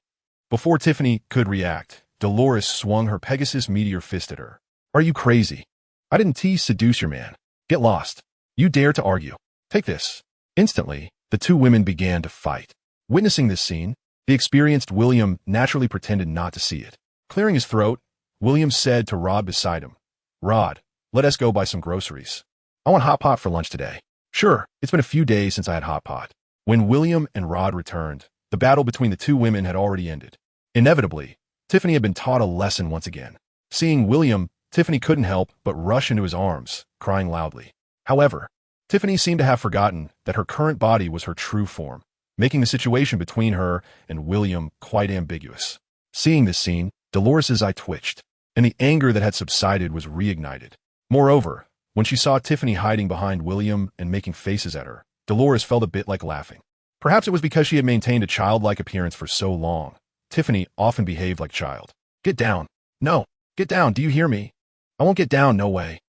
Before Tiffany could react, Dolores swung her Pegasus meteor fist at her. Are you crazy? I didn't seduce your man. Get lost. You dare to argue. Take this. Instantly, the two women began to fight. Witnessing this scene, the experienced William naturally pretended not to see it. Clearing his throat, William said to Rod beside him, Rod, let us go buy some groceries. I want hot pot for lunch today. Sure, it's been a few days since I had hot pot. When William and Rod returned, the battle between the two women had already ended. Inevitably, Tiffany had been taught a lesson once again. Seeing William, Tiffany couldn't help but rush into his arms, crying loudly. However, Tiffany seemed to have forgotten that her current body was her true form, making the situation between her and William quite ambiguous. Seeing this scene, Dolores' eye twitched, and the anger that had subsided was reignited. Moreover, when she saw Tiffany hiding behind William and making faces at her, Dolores felt a bit like laughing. Perhaps it was because she had maintained a childlike appearance for so long. Tiffany often behaved like a child. Get down. No, get down, do you hear me? I won't get down, no way.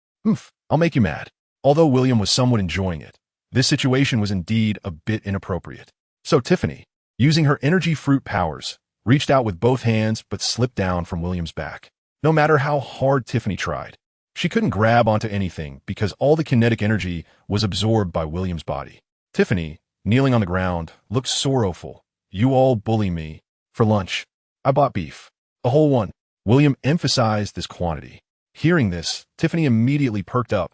I'll make you mad. Although William was somewhat enjoying it, this situation was indeed a bit inappropriate. So Tiffany, using her energy fruit powers, reached out with both hands but slipped down from William's back. No matter how hard Tiffany tried, she couldn't grab onto anything because all the kinetic energy was absorbed by William's body. Tiffany, kneeling on the ground, looked sorrowful. You all bully me. For lunch, I bought beef. A whole one. William emphasized this quantity. Hearing this, Tiffany immediately perked up.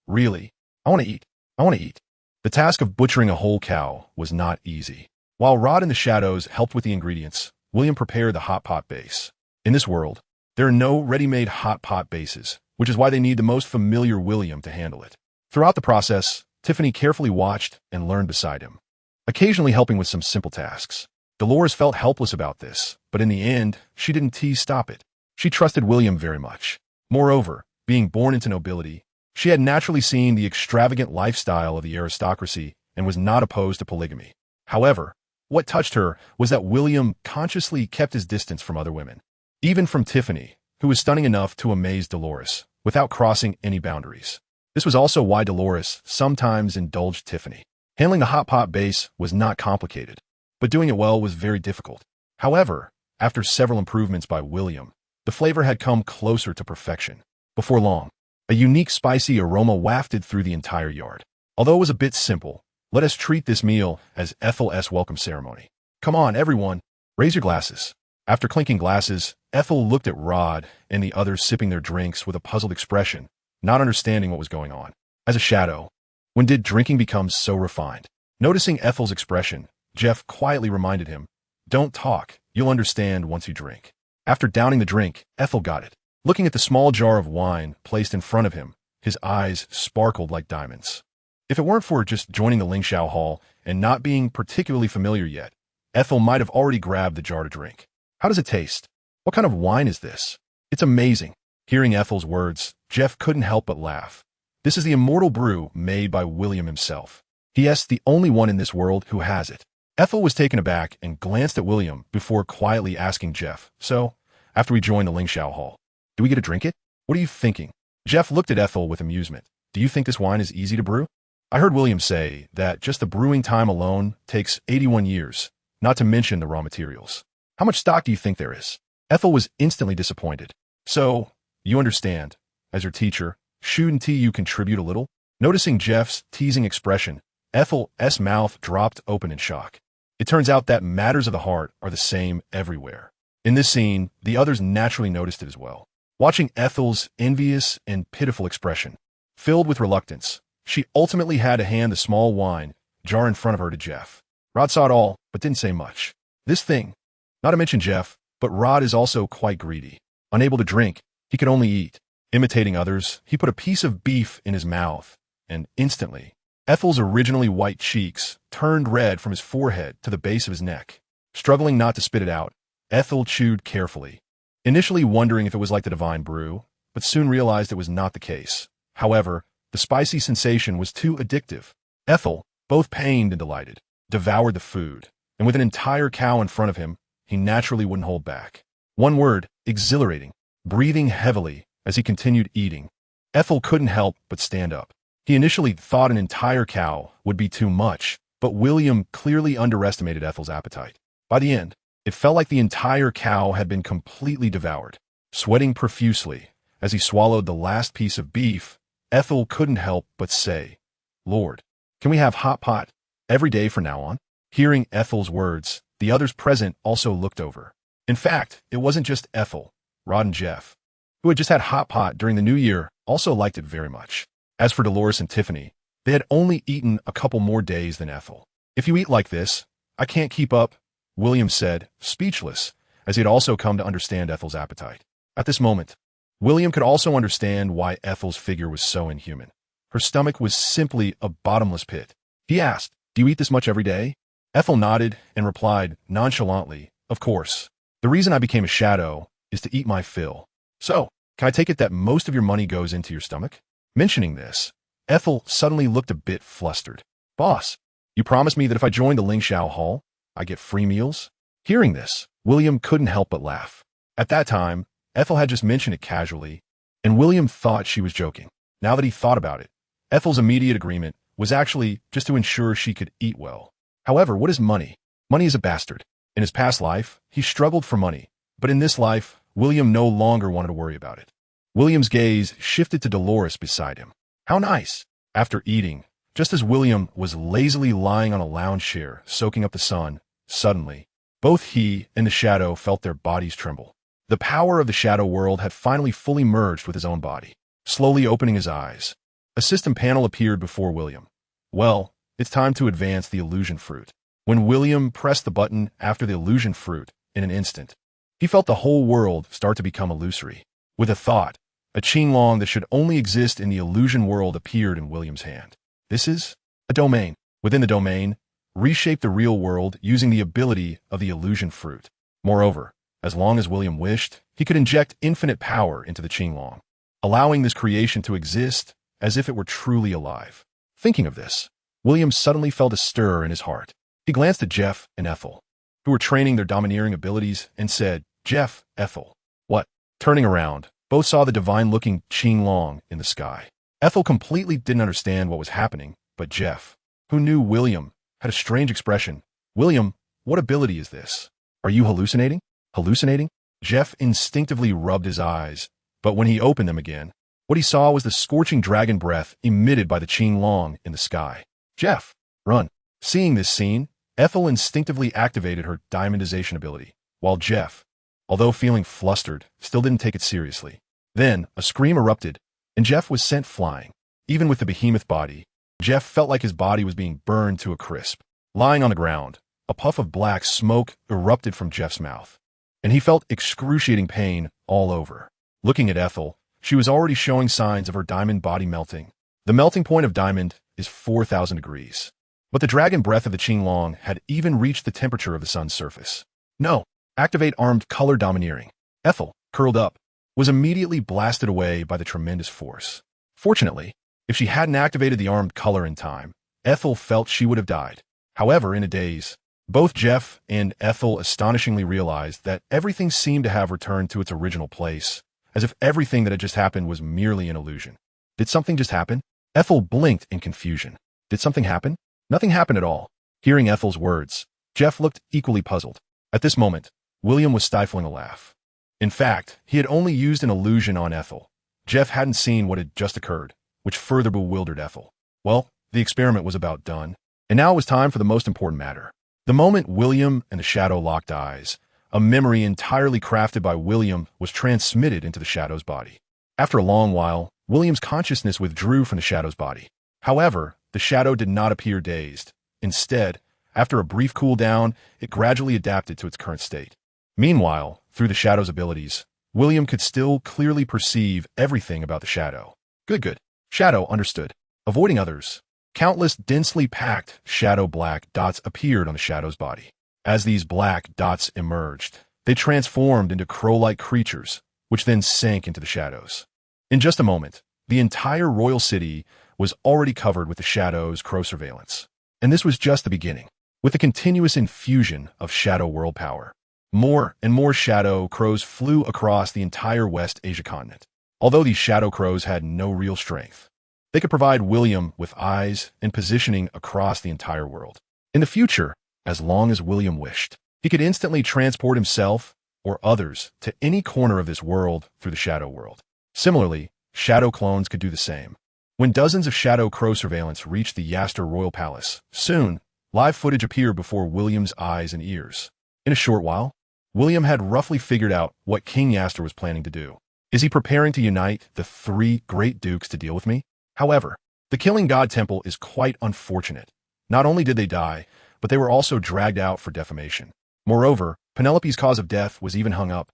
Really? I want to eat. I want to eat. The task of butchering a whole cow was not easy. While Rod in the shadows helped with the ingredients, William prepared the hot pot base. In this world, there are no ready-made hot pot bases, which is why they need the most familiar William to handle it. Throughout the process, Tiffany carefully watched and learned beside him, occasionally helping with some simple tasks. Dolores felt helpless about this, but in the end, she didn't stop it. She trusted William very much. Moreover, being born into nobility, she had naturally seen the extravagant lifestyle of the aristocracy and was not opposed to polygamy. However, what touched her was that William consciously kept his distance from other women, even from Tiffany, who was stunning enough to amaze Dolores, without crossing any boundaries. This was also why Dolores sometimes indulged Tiffany. Handling the hot pot base was not complicated, but doing it well was very difficult. However, after several improvements by William, the flavor had come closer to perfection. Before long, a unique spicy aroma wafted through the entire yard. Although it was a bit simple, let us treat this meal as Ethel's welcome ceremony. Come on, everyone, raise your glasses. After clinking glasses, Ethel looked at Rod and the others sipping their drinks with a puzzled expression, not understanding what was going on. As a shadow, when did drinking become so refined? Noticing Ethel's expression, Jeff quietly reminded him, don't talk, you'll understand once you drink. After downing the drink, Ethel got it. Looking at the small jar of wine placed in front of him, his eyes sparkled like diamonds. If it weren't for just joining the Lingxiao Hall and not being particularly familiar yet, Ethel might have already grabbed the jar to drink. How does it taste? What kind of wine is this? It's amazing. Hearing Ethel's words, Jeff couldn't help but laugh. This is the immortal brew made by William himself. He is the only one in this world who has it. Ethel was taken aback and glanced at William before quietly asking Jeff, so, after we join the Lingxiao Hall, do we get to drink it? What are you thinking? Jeff looked at Ethel with amusement. Do you think this wine is easy to brew? I heard William say that just the brewing time alone takes 81 years, not to mention the raw materials. How much stock do you think there is? Ethel was instantly disappointed. So, you understand, as your teacher, shouldn't you contribute a little? Noticing Jeff's teasing expression, Ethel's mouth dropped open in shock. It turns out that matters of the heart are the same everywhere. In this scene, the others naturally noticed it as well. Watching Ethel's envious and pitiful expression, filled with reluctance, she ultimately had to hand the small wine jar in front of her to Jeff. Rod saw it all, but didn't say much. This thing, not to mention Jeff, but Rod is also quite greedy. Unable to drink, he could only eat. Imitating others, he put a piece of beef in his mouth, and instantly, Ethel's originally white cheeks turned red from his forehead to the base of his neck. Struggling not to spit it out, Ethel chewed carefully. initially wondering if it was like the divine brew, but soon realized it was not the case. However, the spicy sensation was too addictive. Ethel, both pained and delighted, devoured the food, and with an entire cow in front of him, he naturally wouldn't hold back. One word, exhilarating, breathing heavily as he continued eating. Ethel couldn't help but stand up. He initially thought an entire cow would be too much, but William clearly underestimated Ethel's appetite. By the end, it felt like the entire cow had been completely devoured. Sweating profusely as he swallowed the last piece of beef, Ethel couldn't help but say, "Lord, can we have hot pot every day from now on?" Hearing Ethel's words, the others present also looked over. In fact, it wasn't just Ethel. Rod and Jeff, who had just had hot pot during the new year, also liked it very much. As for Dolores and Tiffany, they had only eaten a couple more days than Ethel. "If you eat like this, I can't keep up," William said, speechless, as he had also come to understand Ethel's appetite. At this moment, William could also understand why Ethel's figure was so inhuman. Her stomach was simply a bottomless pit. He asked, "Do you eat this much every day?" Ethel nodded and replied nonchalantly, "Of course. The reason I became a shadow is to eat my fill. So, can I take it that most of your money goes into your stomach?" Mentioning this, Ethel suddenly looked a bit flustered. "Boss, you promised me that if I joined the Lingxiao Hall, I get free meals?" Hearing this, William couldn't help but laugh. At that time, Ethel had just mentioned it casually, and William thought she was joking. Now that he thought about it, Ethel's immediate agreement was actually just to ensure she could eat well. However, what is money? Money is a bastard. In his past life, he struggled for money, but in this life, William no longer wanted to worry about it. William's gaze shifted to Dolores beside him. How nice! After eating, just as William was lazily lying on a lounge chair, soaking up the sun, suddenly, both he and the shadow felt their bodies tremble. The power of the shadow world had finally fully merged with his own body. Slowly opening his eyes, a system panel appeared before William. Well, it's time to advance the illusion fruit. When William pressed the button after the illusion fruit, in an instant, he felt the whole world start to become illusory. With a thought, a qinglong that should only exist in the illusion world appeared in William's hand. This is a domain. Within the domain, reshape the real world using the ability of the illusion fruit. Moreover, as long as William wished, he could inject infinite power into the qinglong, allowing this creation to exist as if it were truly alive. Thinking of this, William suddenly felt a stir in his heart. He glanced at Jeff and Ethel, who were training their domineering abilities, and said, "Jeff, Ethel." "What?" Turning around, both saw the divine-looking qinglong in the sky. Ethel completely didn't understand what was happening, but Jeff, who knew William, had a strange expression. "William, what ability is this? Are you hallucinating?" Hallucinating? Jeff instinctively rubbed his eyes, but when he opened them again, what he saw was the scorching dragon breath emitted by the qinglong in the sky. "Jeff, run." Seeing this scene, Ethel instinctively activated her diamondization ability, while Jeff, although feeling flustered, still didn't take it seriously. Then, a scream erupted, and Jeff was sent flying. Even with the behemoth body, Jeff felt like his body was being burned to a crisp. Lying on the ground, a puff of black smoke erupted from Jeff's mouth, and he felt excruciating pain all over. Looking at Ethel, she was already showing signs of her diamond body melting. The melting point of diamond is 4,000 degrees. But the dragon breath of the qinglong had even reached the temperature of the sun's surface. "No, activate armed color domineering." Ethel, curled up, was immediately blasted away by the tremendous force. Fortunately, if she hadn't activated the armed color in time, Ethel felt she would have died. However, in a daze, both Jeff and Ethel astonishingly realized that everything seemed to have returned to its original place, as if everything that had just happened was merely an illusion. Did something just happen? Ethel blinked in confusion. Did something happen? Nothing happened at all. Hearing Ethel's words, Jeff looked equally puzzled. At this moment, William was stifling a laugh. In fact, he had only used an illusion on Ethel. Jeff hadn't seen what had just occurred, which further bewildered Ethel. Well, the experiment was about done, and now it was time for the most important matter. The moment William and the shadow locked eyes, a memory entirely crafted by William was transmitted into the shadow's body. After a long while, William's consciousness withdrew from the shadow's body. However, the shadow did not appear dazed. Instead, after a brief cool down, it gradually adapted to its current state. Meanwhile, through the shadow's abilities, William could still clearly perceive everything about the shadow. Good. Shadow understood. Avoiding others, countless densely packed shadow black dots appeared on the shadow's body. As these black dots emerged, They transformed into crow-like creatures, which then sank into the shadows. In just a moment, the entire royal city was already covered with the shadows' crow surveillance. And this was just the beginning. With the continuous infusion of shadow world power, more and more shadow crows flew across the entire West Asia continent. Although these shadow crows had no real strength, they could provide William with eyes and positioning across the entire world. In the future, as long as William wished, he could instantly transport himself or others to any corner of this world through the shadow world. Similarly, shadow clones could do the same. When dozens of shadow crow surveillance reached the Yaster royal palace, soon, live footage appeared before William's eyes and ears. In a short while, William had roughly figured out what King Yaster was planning to do. Is he preparing to unite the three great dukes to deal with me? However, the Killing God Temple is quite unfortunate. Not only did they die, but they were also dragged out for defamation. Moreover, Penelope's cause of death was even hung up.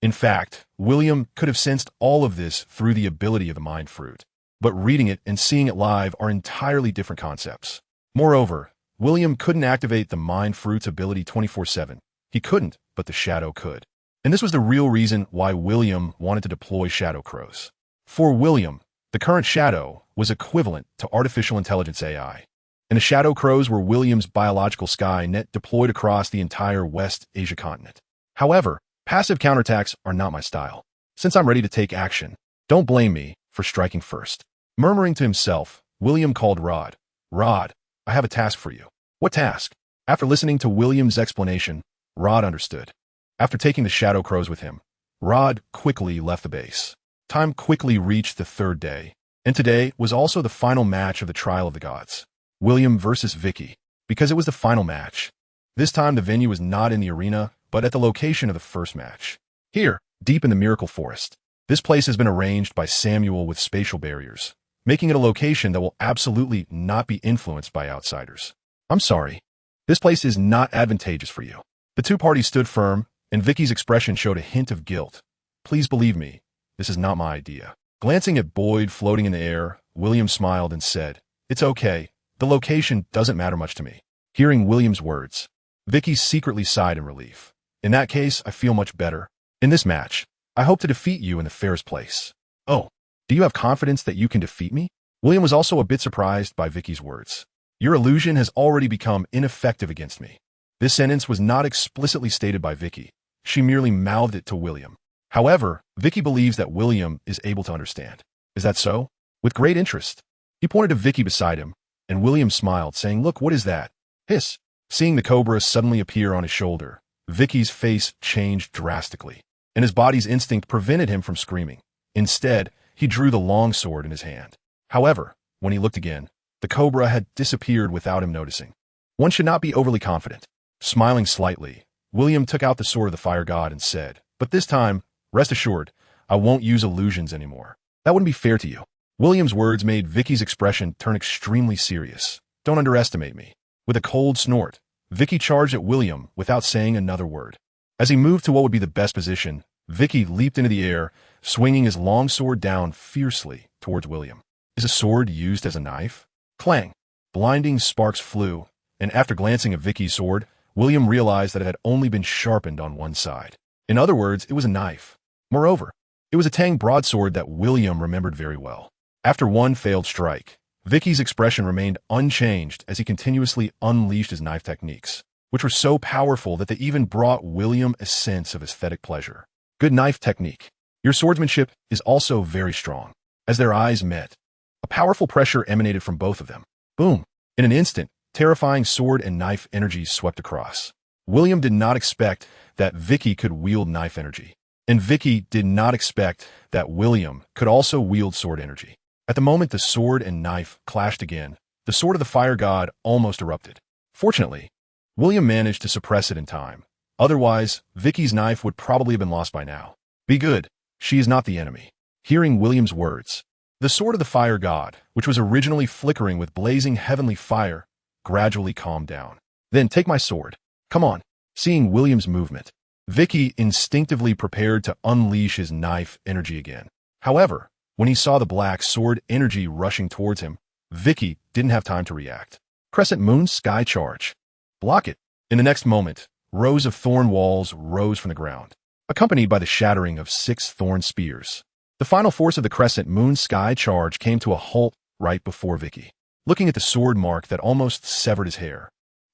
In fact, William could have sensed all of this through the ability of the Mind Fruit. But reading it and seeing it live are entirely different concepts. Moreover, William couldn't activate the Mind Fruit's ability 24/7. He couldn't, but the Shadow could. And this was the real reason why William wanted to deploy Shadow Crows. For William, the current Shadow was equivalent to artificial intelligence AI. And the Shadow Crows were William's biological sky net deployed across the entire West Asia continent. However, passive counterattacks are not my style. Since I'm ready to take action, don't blame me for striking first. Murmuring to himself, William called Rod. Rod, I have a task for you. What task? After listening to William's explanation, Rod understood. After taking the Shadow Crows with him, Rod quickly left the base. Time quickly reached the third day, and today was also the final match of the Trial of the Gods. William versus Vicky, because it was the final match. This time the venue was not in the arena, but at the location of the first match. Here, deep in the Miracle Forest. This place has been arranged by Samuel with spatial barriers, making it a location that will absolutely not be influenced by outsiders. I'm sorry. This place is not advantageous for you. The two parties stood firm, and Vicky's expression showed a hint of guilt. Please believe me, this is not my idea. Glancing at Boyd floating in the air, William smiled and said, It's okay. The location doesn't matter much to me. Hearing William's words, Vicky secretly sighed in relief. In that case, I feel much better. In this match, I hope to defeat you in the fairest place. Oh, do you have confidence that you can defeat me? William was also a bit surprised by Vicky's words. Your illusion has already become ineffective against me. This sentence was not explicitly stated by Vicky. She merely mouthed it to William. However, Vicky believes that William is able to understand. Is that so? With great interest. He pointed to Vicky beside him, and William smiled, saying, Look, what is that? Hiss. Seeing the cobra suddenly appear on his shoulder, Vicky's face changed drastically, and his body's instinct prevented him from screaming. Instead, he drew the long sword in his hand. However, when he looked again, the cobra had disappeared without him noticing. One should not be overly confident. Smiling slightly, William took out the sword of the fire god and said, But this time, rest assured, I won't use illusions anymore. That wouldn't be fair to you. William's words made Vicky's expression turn extremely serious. Don't underestimate me. With a cold snort, Vicky charged at William without saying another word. As he moved to what would be the best position, Vicky leaped into the air, swinging his long sword down fiercely towards William. Is a sword used as a knife? Clang! Blinding sparks flew, and after glancing at Vicky's sword, William realized that it had only been sharpened on one side. In other words, it was a knife. Moreover, it was a Tang broadsword that William remembered very well. After one failed strike, Vicky's expression remained unchanged as he continuously unleashed his knife techniques, which were so powerful that they even brought William a sense of aesthetic pleasure. Good knife technique. Your swordsmanship is also very strong. As their eyes met, a powerful pressure emanated from both of them. Boom! In an instant, terrifying sword and knife energies swept across. William did not expect that Vicky could wield knife energy, and Vicky did not expect that William could also wield sword energy. At the moment the sword and knife clashed again, the sword of the fire god almost erupted. Fortunately, William managed to suppress it in time. Otherwise, Vicky's knife would probably have been lost by now. Be good. She is not the enemy. Hearing William's words, the sword of the fire god, which was originally flickering with blazing heavenly fire, gradually calmed down. Then take my sword. Come on. Seeing William's movement, Vicky instinctively prepared to unleash his knife energy again. However, when he saw the black sword energy rushing towards him, Vicky didn't have time to react. Crescent Moon Sky Charge. Block it. In the next moment, rows of thorn walls rose from the ground, accompanied by the shattering of 6 thorn spears. The final force of the crescent moon sky charge came to a halt right before Vicky. Looking at the sword mark that almost severed his hair,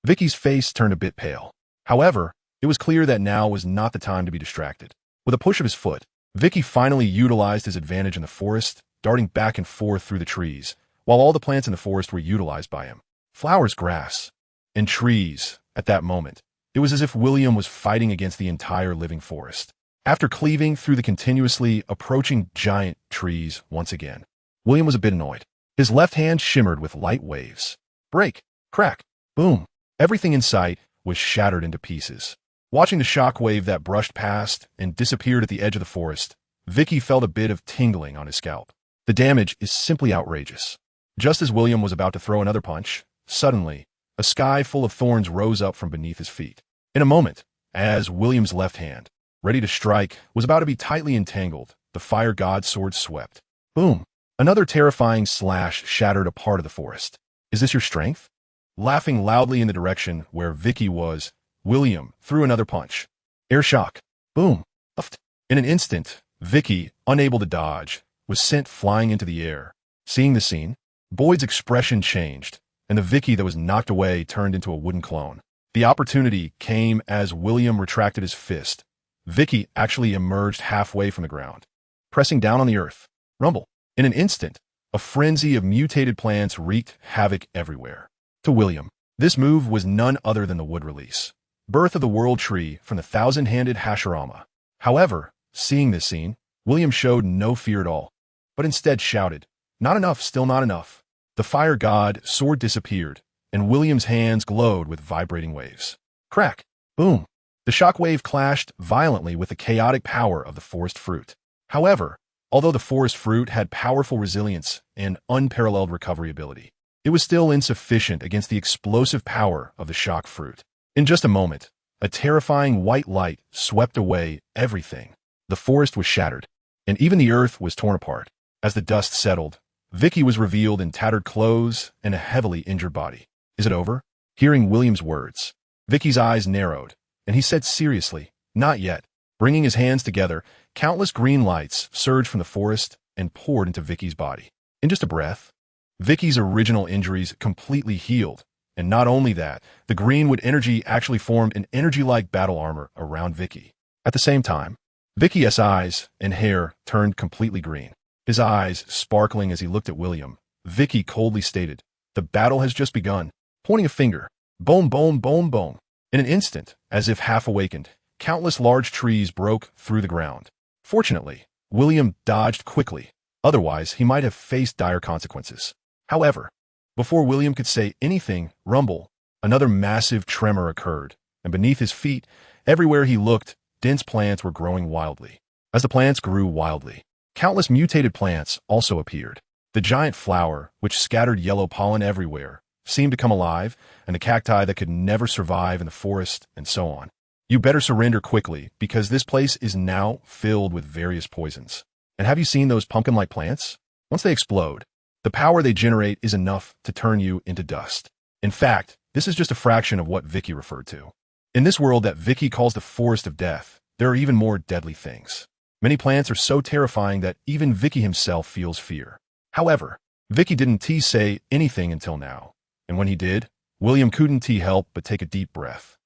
Vicky's face turned a bit pale. However, it was clear that now was not the time to be distracted. With a push of his foot, Vicky finally utilized his advantage in the forest, darting back and forth through the trees, while all the plants in the forest were utilized by him. Flowers, grass, and trees. At that moment, it was as if William was fighting against the entire living forest. After cleaving through the continuously approaching giant trees once again, William was a bit annoyed. His left hand shimmered with light waves. Break, crack, boom. Everything in sight was shattered into pieces. Watching the shock wave that brushed past and disappeared at the edge of the forest, Vicky felt a bit of tingling on his scalp. The damage is simply outrageous. Just as William was about to throw another punch, suddenly, a sky full of thorns rose up from beneath his feet. In a moment, as William's left hand, ready to strike, was about to be tightly entangled, the fire god's sword swept. Boom! Another terrifying slash shattered a part of the forest. Is this your strength? Laughing loudly in the direction where Vicky was, William threw another punch. Air shock. Boom! Uffed. In an instant, Vicky, unable to dodge, was sent flying into the air. Seeing the scene, Boyd's expression changed, and the Vicky that was knocked away turned into a wooden clone. The opportunity came as William retracted his fist. Vicky actually emerged halfway from the ground, pressing down on the earth. Rumble. In an instant, a frenzy of mutated plants wreaked havoc everywhere. To William, this move was none other than the wood release, birth of the world tree from the thousand-handed Hashirama. However, seeing this scene, William showed no fear at all, but instead shouted, "Not enough, still not enough." The fire god sword disappeared, and William's hands glowed with vibrating waves. Crack! Boom! The shockwave clashed violently with the chaotic power of the forest fruit. However, although the forest fruit had powerful resilience and unparalleled recovery ability, it was still insufficient against the explosive power of the shock fruit. In just a moment, a terrifying white light swept away everything. The forest was shattered, and even the earth was torn apart. As the dust settled, Vicky was revealed in tattered clothes and a heavily injured body. Is it over? Hearing William's words, Vicky's eyes narrowed, and he said seriously, "Not yet." Bringing his hands together, countless green lights surged from the forest and poured into Vicky's body. In just a breath, Vicky's original injuries completely healed, and not only that, the greenwood energy actually formed an energy-like battle armor around Vicky. At the same time, Vicky's eyes and hair turned completely green. His eyes sparkling as he looked at William, Vicky coldly stated, "The battle has just begun," pointing a finger. Boom, boom, boom, boom. In an instant, as if half awakened, countless large trees broke through the ground. Fortunately, William dodged quickly, otherwise he might have faced dire consequences. However, before William could say anything, rumble, another massive tremor occurred, and beneath his feet, everywhere he looked, dense plants were growing wildly. As the plants grew wildly, countless mutated plants also appeared. The giant flower, which scattered yellow pollen everywhere, seemed to come alive, and the cacti that could never survive in the forest, and so on. You better surrender quickly, because this place is now filled with various poisons. And have you seen those pumpkin-like plants? Once they explode, the power they generate is enough to turn you into dust. In fact, this is just a fraction of what Vicky referred to. In this world that Vicky calls the forest of death, there are even more deadly things. Many plants are so terrifying that even Vicky himself feels fear. However, Vicky didn't say anything until now, and when he did, William couldn't help but take a deep breath.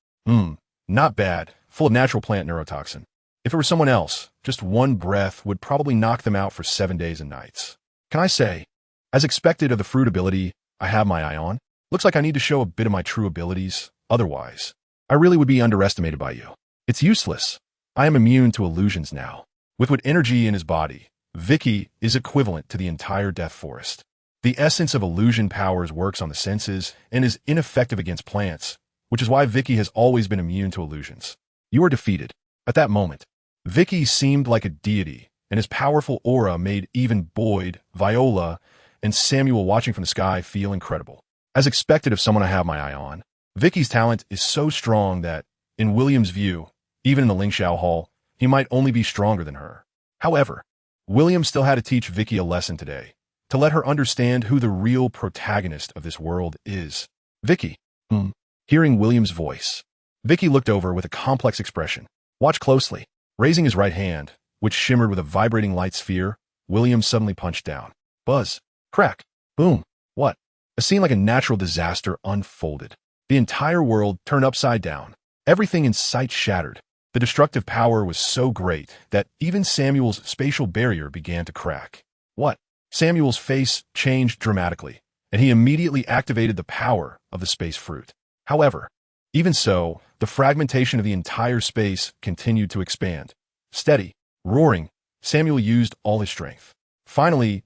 Not bad, full of natural plant neurotoxin. If it were someone else, just one breath would probably knock them out for 7 days and nights. Can I say, as expected of the fruit ability I have my eye on, looks like I need to show a bit of my true abilities, otherwise, I really would be underestimated by you. It's useless. I am immune to illusions now. With what energy in his body, Vicky is equivalent to the entire death forest. The essence of illusion powers works on the senses and is ineffective against plants, which is why Vicky has always been immune to illusions. You are defeated. At that moment, Vicky seemed like a deity, and his powerful aura made even Boyd, Viola, and Samuel watching from the sky feel incredible. As expected of someone I have my eye on, Vicky's talent is so strong that, in William's view, even in the Lingxiao Hall, he might only be stronger than her. However, William still had to teach Vicky a lesson today, to let her understand who the real protagonist of this world is. Vicky. Hearing William's voice, Vicky looked over with a complex expression. Watch closely. Raising his right hand, which shimmered with a vibrating light sphere, William suddenly punched down. Buzz. Crack. Boom. What? A scene like a natural disaster unfolded. The entire world turned upside down. Everything in sight shattered. The destructive power was so great that even Samuel's spatial barrier began to crack. What? Samuel's face changed dramatically, and he immediately activated the power of the space fruit. However, even so, the fragmentation of the entire space continued to expand. Steady, roaring, Samuel used all his strength. Finally,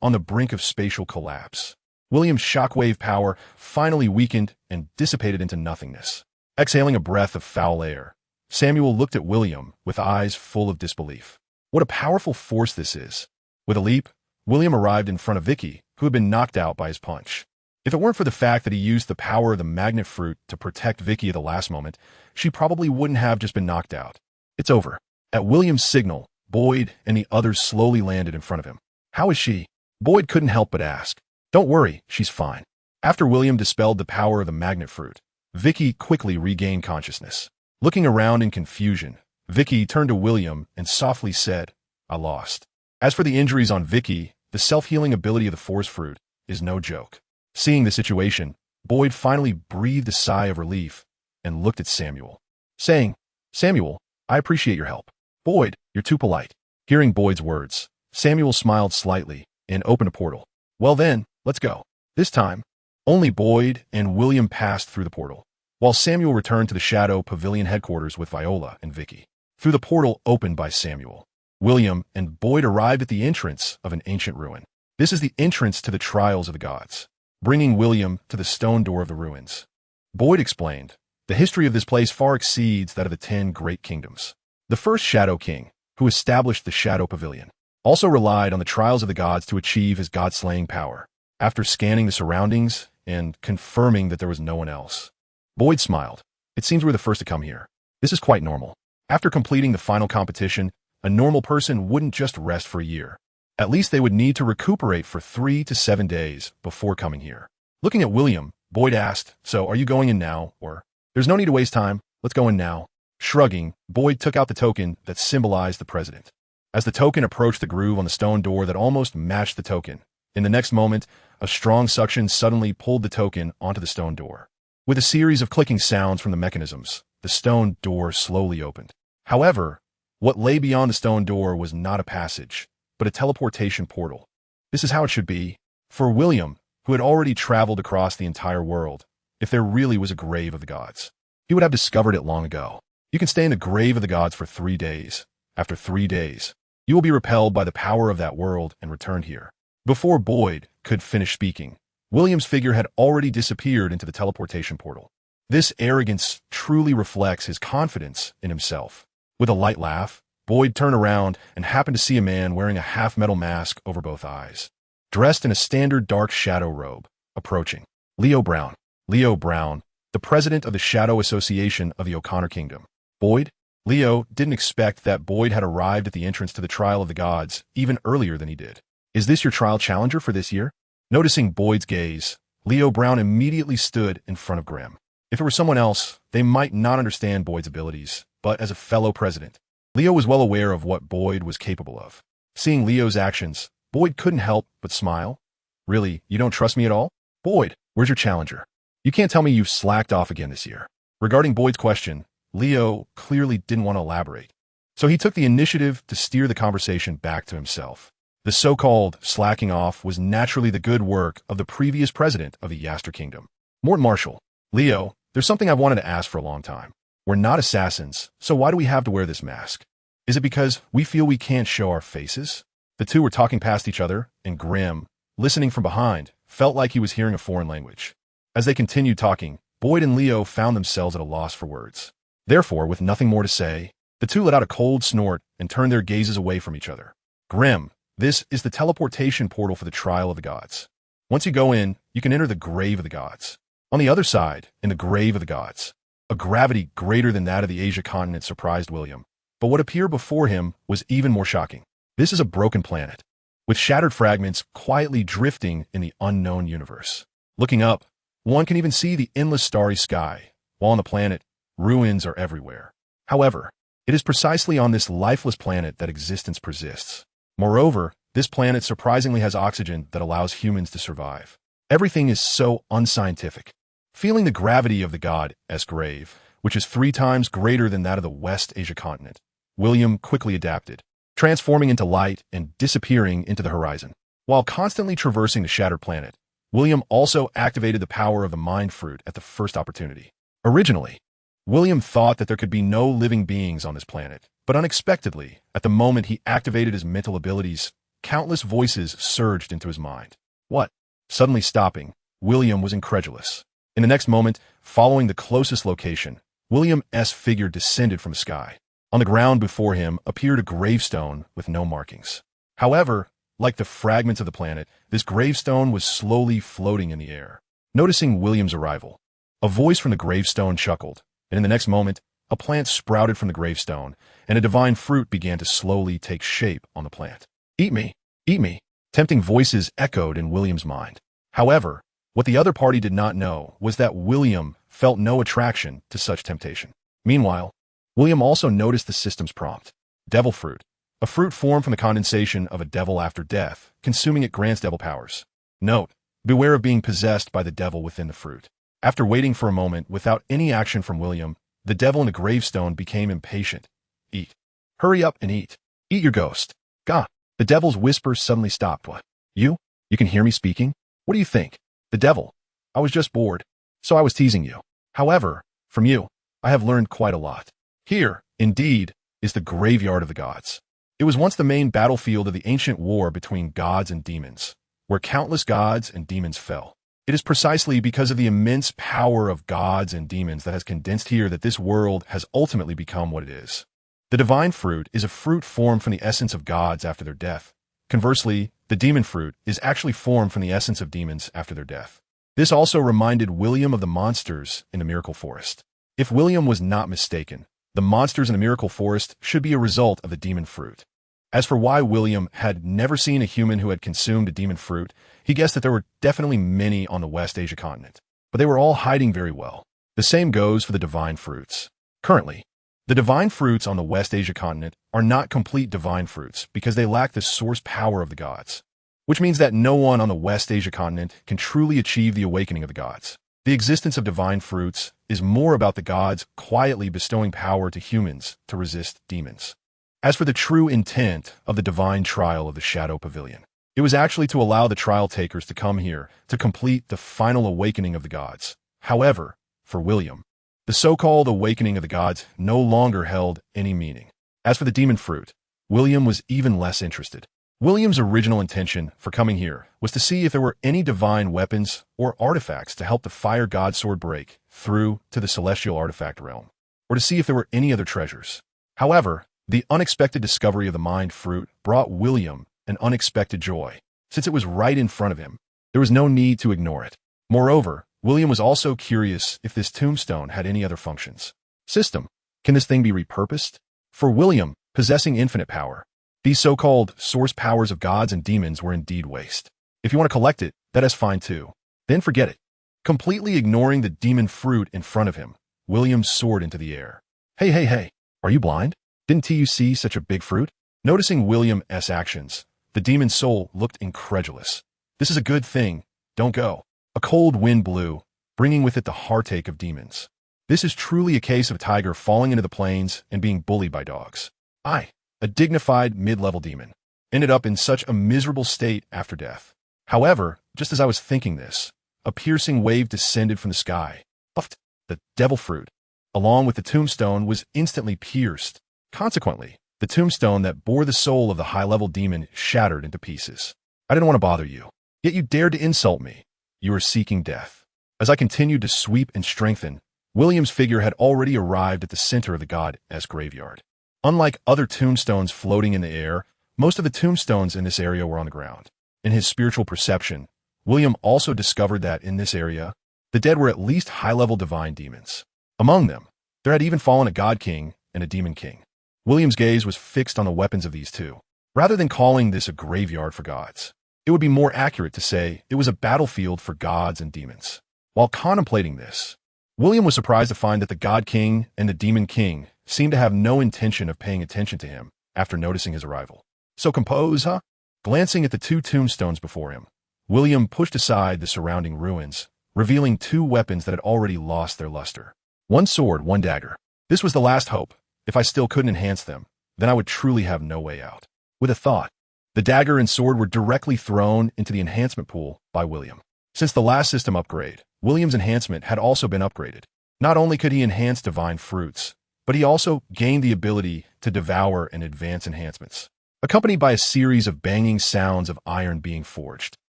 on the brink of spatial collapse. William's shockwave power finally weakened and dissipated into nothingness. Exhaling a breath of foul air, Samuel looked at William with eyes full of disbelief. What a powerful force this is. With a leap, William arrived in front of Vicky, who had been knocked out by his punch. If it weren't for the fact that he used the power of the magnet fruit to protect Vicky at the last moment, she probably wouldn't have just been knocked out. It's over. At William's signal, Boyd and the others slowly landed in front of him. How is she? Boyd couldn't help but ask. Don't worry, she's fine. After William dispelled the power of the magnet fruit, Vicky quickly regained consciousness. Looking around in confusion, Vicky turned to William and softly said, I lost. As for the injuries on Vicky, the self-healing ability of the force fruit is no joke. Seeing the situation, Boyd finally breathed a sigh of relief and looked at Samuel, saying, Samuel, I appreciate your help. Boyd, you're too polite. Hearing Boyd's words, Samuel smiled slightly and opened a portal. Well then, let's go. This time, only Boyd and William passed through the portal, while Samuel returned to the Shadow Pavilion headquarters with Viola and Vicky. Through the portal opened by Samuel, William and Boyd arrived at the entrance of an ancient ruin. This is the entrance to the Trials of the Gods, bringing William to the stone door of the ruins. Boyd explained, the history of this place far exceeds that of the 10 great kingdoms. The first Shadow King, who established the Shadow Pavilion, also relied on the Trials of the Gods to achieve his god-slaying power. After scanning the surroundings and confirming that there was no one else, Boyd smiled. It seems we're the first to come here. This is quite normal. After completing the final competition, a normal person wouldn't just rest for a year. At least they would need to recuperate for 3 to 7 days before coming here. Looking at William, Boyd asked, so are you going in now, or? There's no need to waste time, let's go in now. Shrugging, Boyd took out the token that symbolized the president. As the token approached the groove on the stone door that almost matched the token, in the next moment, a strong suction suddenly pulled the token onto the stone door. With a series of clicking sounds from the mechanisms, the stone door slowly opened. However, what lay beyond the stone door was not a passage, but a teleportation portal. This is how it should be. For William, who had already traveled across the entire world, if there really was a grave of the gods, he would have discovered it long ago. You can stay in the grave of the gods for 3 days. After 3 days, you will be repelled by the power of that world and returned here. Before Boyd could finish speaking, William's figure had already disappeared into the teleportation portal. This arrogance truly reflects his confidence in himself. With a light laugh, Boyd turned around and happened to see a man wearing a half-metal mask over both eyes, dressed in a standard dark shadow robe, approaching. Leo Brown, the president of the Shadow Association of the O'Connor Kingdom. Boyd? Leo didn't expect that Boyd had arrived at the entrance to the Trial of the Gods even earlier than he did. Is this your trial challenger for this year? Noticing Boyd's gaze, Leo Brown immediately stood in front of Grimm. If it were someone else, they might not understand Boyd's abilities, but as a fellow president, Leo was well aware of what Boyd was capable of. Seeing Leo's actions, Boyd couldn't help but smile. Really, you don't trust me at all? Boyd, where's your challenger? You can't tell me you've slacked off again this year. Regarding Boyd's question, Leo clearly didn't want to elaborate, so he took the initiative to steer the conversation back to himself. The so-called slacking off was naturally the good work of the previous president of the Yaster Kingdom, Morton Marshall. Leo, there's something I've wanted to ask for a long time. We're not assassins, so why do we have to wear this mask? Is it because we feel we can't show our faces? The two were talking past each other, and Grimm, listening from behind, felt like he was hearing a foreign language. As they continued talking, Boyd and Leo found themselves at a loss for words. Therefore, with nothing more to say, the two let out a cold snort and turned their gazes away from each other. Grimm, this is the teleportation portal for the Trial of the Gods. Once you go in, you can enter the grave of the gods. On the other side, in the grave of the gods, a gravity greater than that of the Asia continent surprised William. But what appeared before him was even more shocking. This is a broken planet, with shattered fragments quietly drifting in the unknown universe. Looking up, one can even see the endless starry sky, while on the planet, ruins are everywhere. However, it is precisely on this lifeless planet that existence persists. Moreover, this planet surprisingly has oxygen that allows humans to survive. Everything is so unscientific. Feeling the gravity of the god's grave, which is 3 times greater than that of the West Asia continent, William quickly adapted, transforming into light and disappearing into the horizon. While constantly traversing the shattered planet, William also activated the power of the mind fruit at the first opportunity. Originally, William thought that there could be no living beings on this planet, but unexpectedly, at the moment he activated his mental abilities, countless voices surged into his mind. What? Suddenly stopping, William was incredulous. In the next moment, following the closest location, William's figure descended from the sky. On the ground before him appeared a gravestone with no markings. However, like the fragments of the planet, this gravestone was slowly floating in the air. Noticing William's arrival, a voice from the gravestone chuckled, and in the next moment, a plant sprouted from the gravestone, and a divine fruit began to slowly take shape on the plant. Eat me, eat me, tempting voices echoed in William's mind. However, what the other party did not know was that William felt no attraction to such temptation. Meanwhile, William also noticed the system's prompt. Devil fruit, a fruit formed from the condensation of a devil after death. Consuming it grants devil powers. Note, beware of being possessed by the devil within the fruit. After waiting for a moment without any action from William, the devil in the gravestone became impatient. Eat. Hurry up and eat. Eat your ghost. Gah. The devil's whisper suddenly stopped. What? You? You can hear me speaking? What do you think? The devil. I was just bored, so I was teasing you. However, from you, I have learned quite a lot. Here, indeed, is the graveyard of the gods. It was once the main battlefield of the ancient war between gods and demons, where countless gods and demons fell. It is precisely because of the immense power of gods and demons that has condensed here that this world has ultimately become what it is. The divine fruit is a fruit formed from the essence of gods after their death. Conversely, the demon fruit is actually formed from the essence of demons after their death. This also reminded William of the monsters in the miracle forest. If William was not mistaken, the monsters in the miracle forest should be a result of the demon fruit. As for why William had never seen a human who had consumed a demon fruit, he guessed that there were definitely many on the West Asia continent, but they were all hiding very well. The same goes for the divine fruits. Currently, the divine fruits on the West Asia continent are not complete divine fruits because they lack the source power of the gods, which means that no one on the West Asia continent can truly achieve the awakening of the gods. The existence of divine fruits is more about the gods quietly bestowing power to humans to resist demons. As for the true intent of the divine trial of the Shadow Pavilion, it was actually to allow the trial takers to come here to complete the final awakening of the gods. However, for William, the so-called awakening of the gods no longer held any meaning. As for the demon fruit, William was even less interested. William's original intention for coming here was to see if there were any divine weapons or artifacts to help the fire god sword break through to the celestial artifact realm, or to see if there were any other treasures. However, the unexpected discovery of the mind fruit brought William an unexpected joy. Since it was right in front of him, there was no need to ignore it. Moreover, William was also curious if this tombstone had any other functions. System, can this thing be repurposed? For William, possessing infinite power, these so-called source powers of gods and demons were indeed waste. If you want to collect it, that is fine too. Then forget it. Completely ignoring the demon fruit in front of him, William soared into the air. Hey, are you blind? Didn't you see such a big fruit? Noticing William's actions, the demon soul looked incredulous. This is a good thing. Don't go. A cold wind blew, bringing with it the heartache of demons. This is truly a case of a tiger falling into the plains and being bullied by dogs. I, a dignified mid-level demon, ended up in such a miserable state after death. However, just as I was thinking this, a piercing wave descended from the sky. Puffed. The devil fruit, along with the tombstone, was instantly pierced. Consequently, the tombstone that bore the soul of the high-level demon shattered into pieces. I didn't want to bother you, yet you dared to insult me. You are seeking death. As I continued to sweep and strengthen, William's figure had already arrived at the center of the god's graveyard. Unlike other tombstones floating in the air, most of the tombstones in this area were on the ground. In his spiritual perception, William also discovered that in this area, the dead were at least high-level divine demons. Among them, there had even fallen a god king and a demon king. William's gaze was fixed on the weapons of these two. Rather than calling this a graveyard for gods, it would be more accurate to say it was a battlefield for gods and demons. While contemplating this, William was surprised to find that the God King and the Demon King seemed to have no intention of paying attention to him after noticing his arrival. So composed, huh? Glancing at the two tombstones before him, William pushed aside the surrounding ruins, revealing two weapons that had already lost their luster. One sword, one dagger. This was the last hope. If I still couldn't enhance them, then I would truly have no way out. With a thought, the dagger and sword were directly thrown into the enhancement pool by William. Since the last system upgrade, William's enhancement had also been upgraded. Not only could he enhance divine fruits, but he also gained the ability to devour and advance enhancements, accompanied by a series of banging sounds of iron being forged.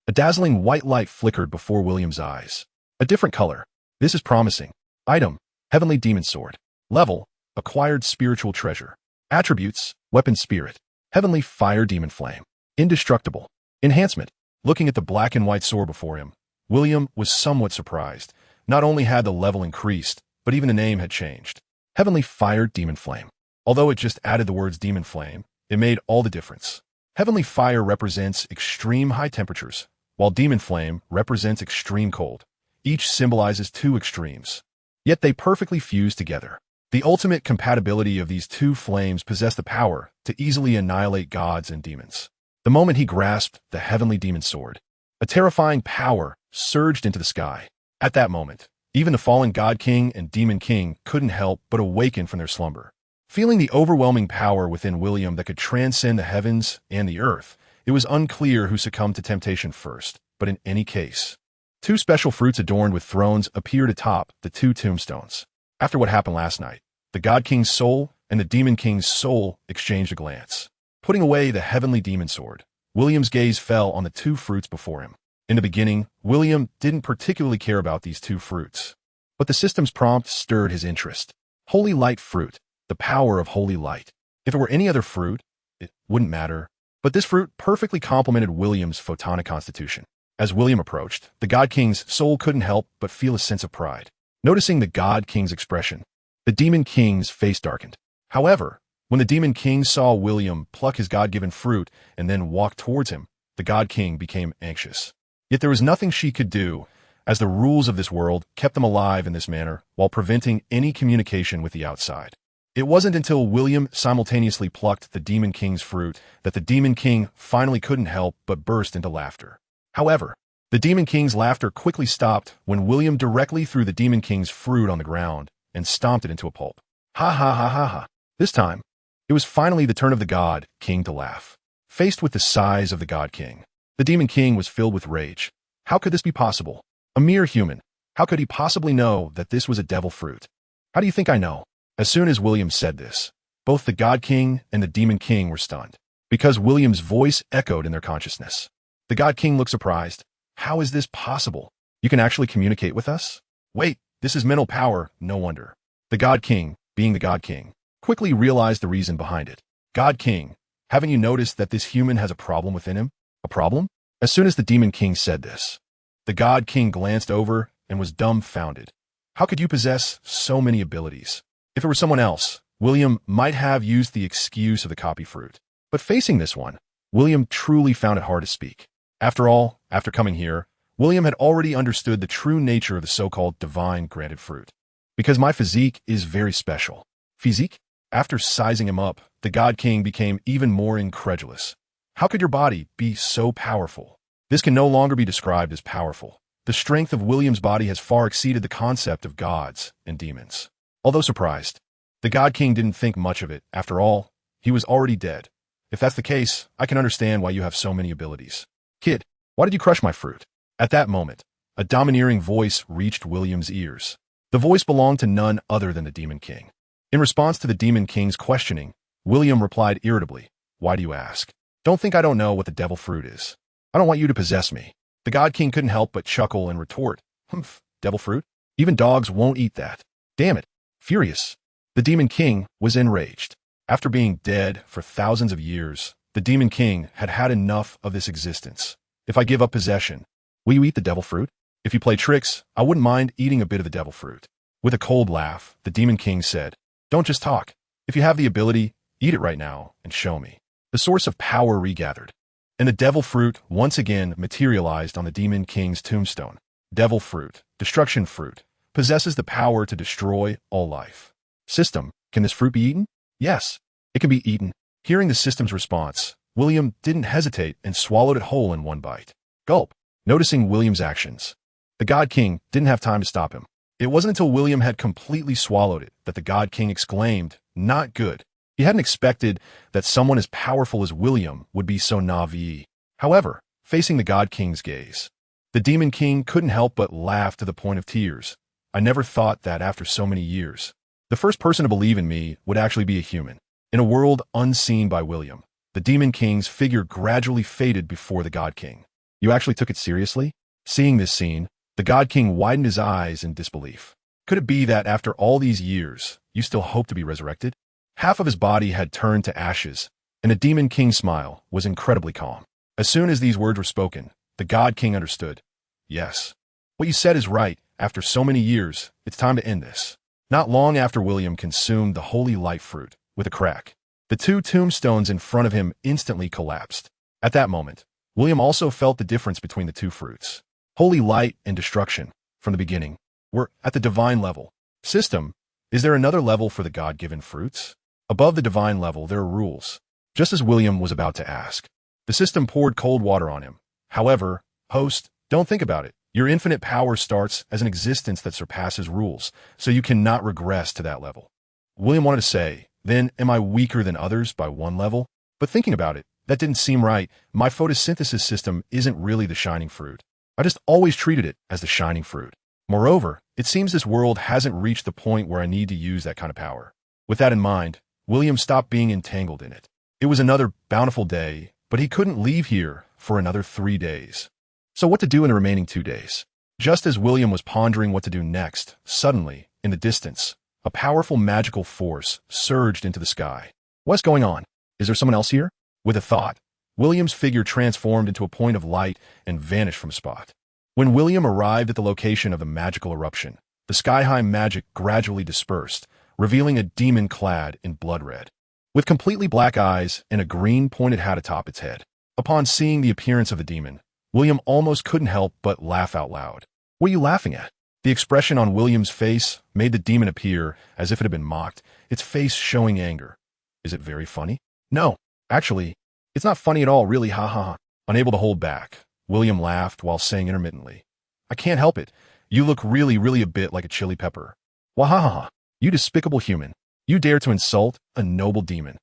A dazzling white light flickered before William's eyes. A different color. This is promising. Item: Heavenly Demon Sword. Level: Acquired Spiritual Treasure. Attributes: Weapon Spirit. Heavenly Fire Demon Flame. Indestructible. Enhancement. Looking at the black and white sword before him, William was somewhat surprised. Not only had the level increased, but even the name had changed. Heavenly Fire Demon Flame. Although it just added the words Demon Flame, it made all the difference. Heavenly Fire represents extreme high temperatures, while Demon Flame represents extreme cold. Each symbolizes two extremes. Yet they perfectly fuse together. The ultimate compatibility of these two flames possessed the power to easily annihilate gods and demons. The moment he grasped the Heavenly Demon Sword, a terrifying power surged into the sky. At that moment, even the fallen God King and Demon King couldn't help but awaken from their slumber. Feeling the overwhelming power within William that could transcend the heavens and the earth, it was unclear who succumbed to temptation first, but in any case, two special fruits adorned with thrones appeared atop the two tombstones. After what happened last night, the God King's soul and the Demon King's soul exchanged a glance. Putting away the Heavenly Demon Sword, William's gaze fell on the two fruits before him. In the beginning, William didn't particularly care about these two fruits, but the system's prompt stirred his interest. Holy Light Fruit, the power of holy light. If it were any other fruit, it wouldn't matter, but this fruit perfectly complemented William's photonic constitution. As William approached, the God King's soul couldn't help but feel a sense of pride. Noticing the God King's expression, the Demon King's face darkened. However, when the Demon King saw William pluck his God-given fruit and then walk towards him, the God King became anxious. Yet there was nothing she could do, as the rules of this world kept them alive in this manner while preventing any communication with the outside. It wasn't until William simultaneously plucked the Demon King's fruit that the Demon King finally couldn't help but burst into laughter. However, the Demon King's laughter quickly stopped when William directly threw the Demon King's fruit on the ground and stomped it into a pulp. Ha ha ha ha ha. This time, it was finally the turn of the God King to laugh. Faced with the size of the God King, the Demon King was filled with rage. How could this be possible? A mere human. How could he possibly know that this was a devil fruit? How do you think I know? As soon as William said this, both the God King and the Demon King were stunned, because William's voice echoed in their consciousness. The God King looked surprised. How is this possible? You can actually communicate with us? Wait, this is mental power, no wonder. The God King, being the God King, quickly realized the reason behind it. God King, haven't you noticed that this human has a problem within him? A problem? As soon as the Demon King said this, the God King glanced over and was dumbfounded. How could you possess so many abilities? If it were someone else, William might have used the excuse of the copy fruit. But facing this one, William truly found it hard to speak. After all, after coming here, William had already understood the true nature of the so-called divine granted fruit. Because my physique is very special. Physique? After sizing him up, the God King became even more incredulous. How could your body be so powerful? This can no longer be described as powerful. The strength of William's body has far exceeded the concept of gods and demons. Although surprised, the God King didn't think much of it. After all, he was already dead. If that's the case, I can understand why you have so many abilities. Kid, why did you crush my fruit? At that moment, a domineering voice reached William's ears. The voice belonged to none other than the Demon King. In response to the Demon King's questioning, William replied irritably, "Why do you ask? Don't think I don't know what the devil fruit is. I don't want you to possess me." The God King couldn't help but chuckle and retort, "Humph, devil fruit? Even dogs won't eat that. Damn it." Furious, the Demon King was enraged. After being dead for thousands of years, the Demon King had had enough of this existence. If I give up possession, will you eat the devil fruit? If you play tricks, I wouldn't mind eating a bit of the devil fruit. With a cold laugh, the Demon King said, "Don't just talk. If you have the ability, eat it right now and show me." The source of power regathered, and the devil fruit once again materialized on the Demon King's tombstone. Devil fruit, destruction fruit, possesses the power to destroy all life. System, can this fruit be eaten? Yes, it can be eaten. Hearing the system's response, William didn't hesitate and swallowed it whole in one bite. Gulp. Noticing William's actions, the God King didn't have time to stop him. It wasn't until William had completely swallowed it that the God King exclaimed, "Not good." He hadn't expected that someone as powerful as William would be so naive. However, facing the God King's gaze, the Demon King couldn't help but laugh to the point of tears. I never thought that after so many years, the first person to believe in me would actually be a human. In a world unseen by William, the Demon King's figure gradually faded before the God King. You actually took it seriously? Seeing this scene, the God King widened his eyes in disbelief. Could it be that after all these years, you still hope to be resurrected? Half of his body had turned to ashes, and the Demon King's smile was incredibly calm. As soon as these words were spoken, the God King understood. Yes. What you said is right. After so many years, it's time to end this. Not long after William consumed the holy light fruit, with a crack, the two tombstones in front of him instantly collapsed. At that moment, William also felt the difference between the two fruits. Holy light and destruction, from the beginning, were at the divine level. System, is there another level for the God-given fruits? Above the divine level, there are rules. Just as William was about to ask, the system poured cold water on him. However, host, don't think about it. Your infinite power starts as an existence that surpasses rules, so you cannot regress to that level. William wanted to say, then am I weaker than others by one level? But thinking about it, that didn't seem right. My photosynthesis system isn't really the shining fruit. I just always treated it as the shining fruit. Moreover, it seems this world hasn't reached the point where I need to use that kind of power. With that in mind, William stopped being entangled in it. It was another bountiful day, but he couldn't leave here for another 3 days. So what to do in the remaining 2 days? Just as William was pondering what to do next, suddenly, in the distance, a powerful magical force surged into the sky. What's going on? Is there someone else here? With a thought, William's figure transformed into a point of light and vanished from spot. When William arrived at the location of the magical eruption, the sky-high magic gradually dispersed, revealing a demon clad in blood red, with completely black eyes and a green pointed hat atop its head. Upon seeing the appearance of the demon, William almost couldn't help but laugh out loud. What are you laughing at? The expression on William's face made the demon appear as if it had been mocked, its face showing anger. Is it very funny? No, actually, it's not funny at all, really, ha ha ha. Unable to hold back, William laughed while saying intermittently, I can't help it. You look really a bit like a chili pepper. Wahahaha, you despicable human. You dare to insult a noble demon.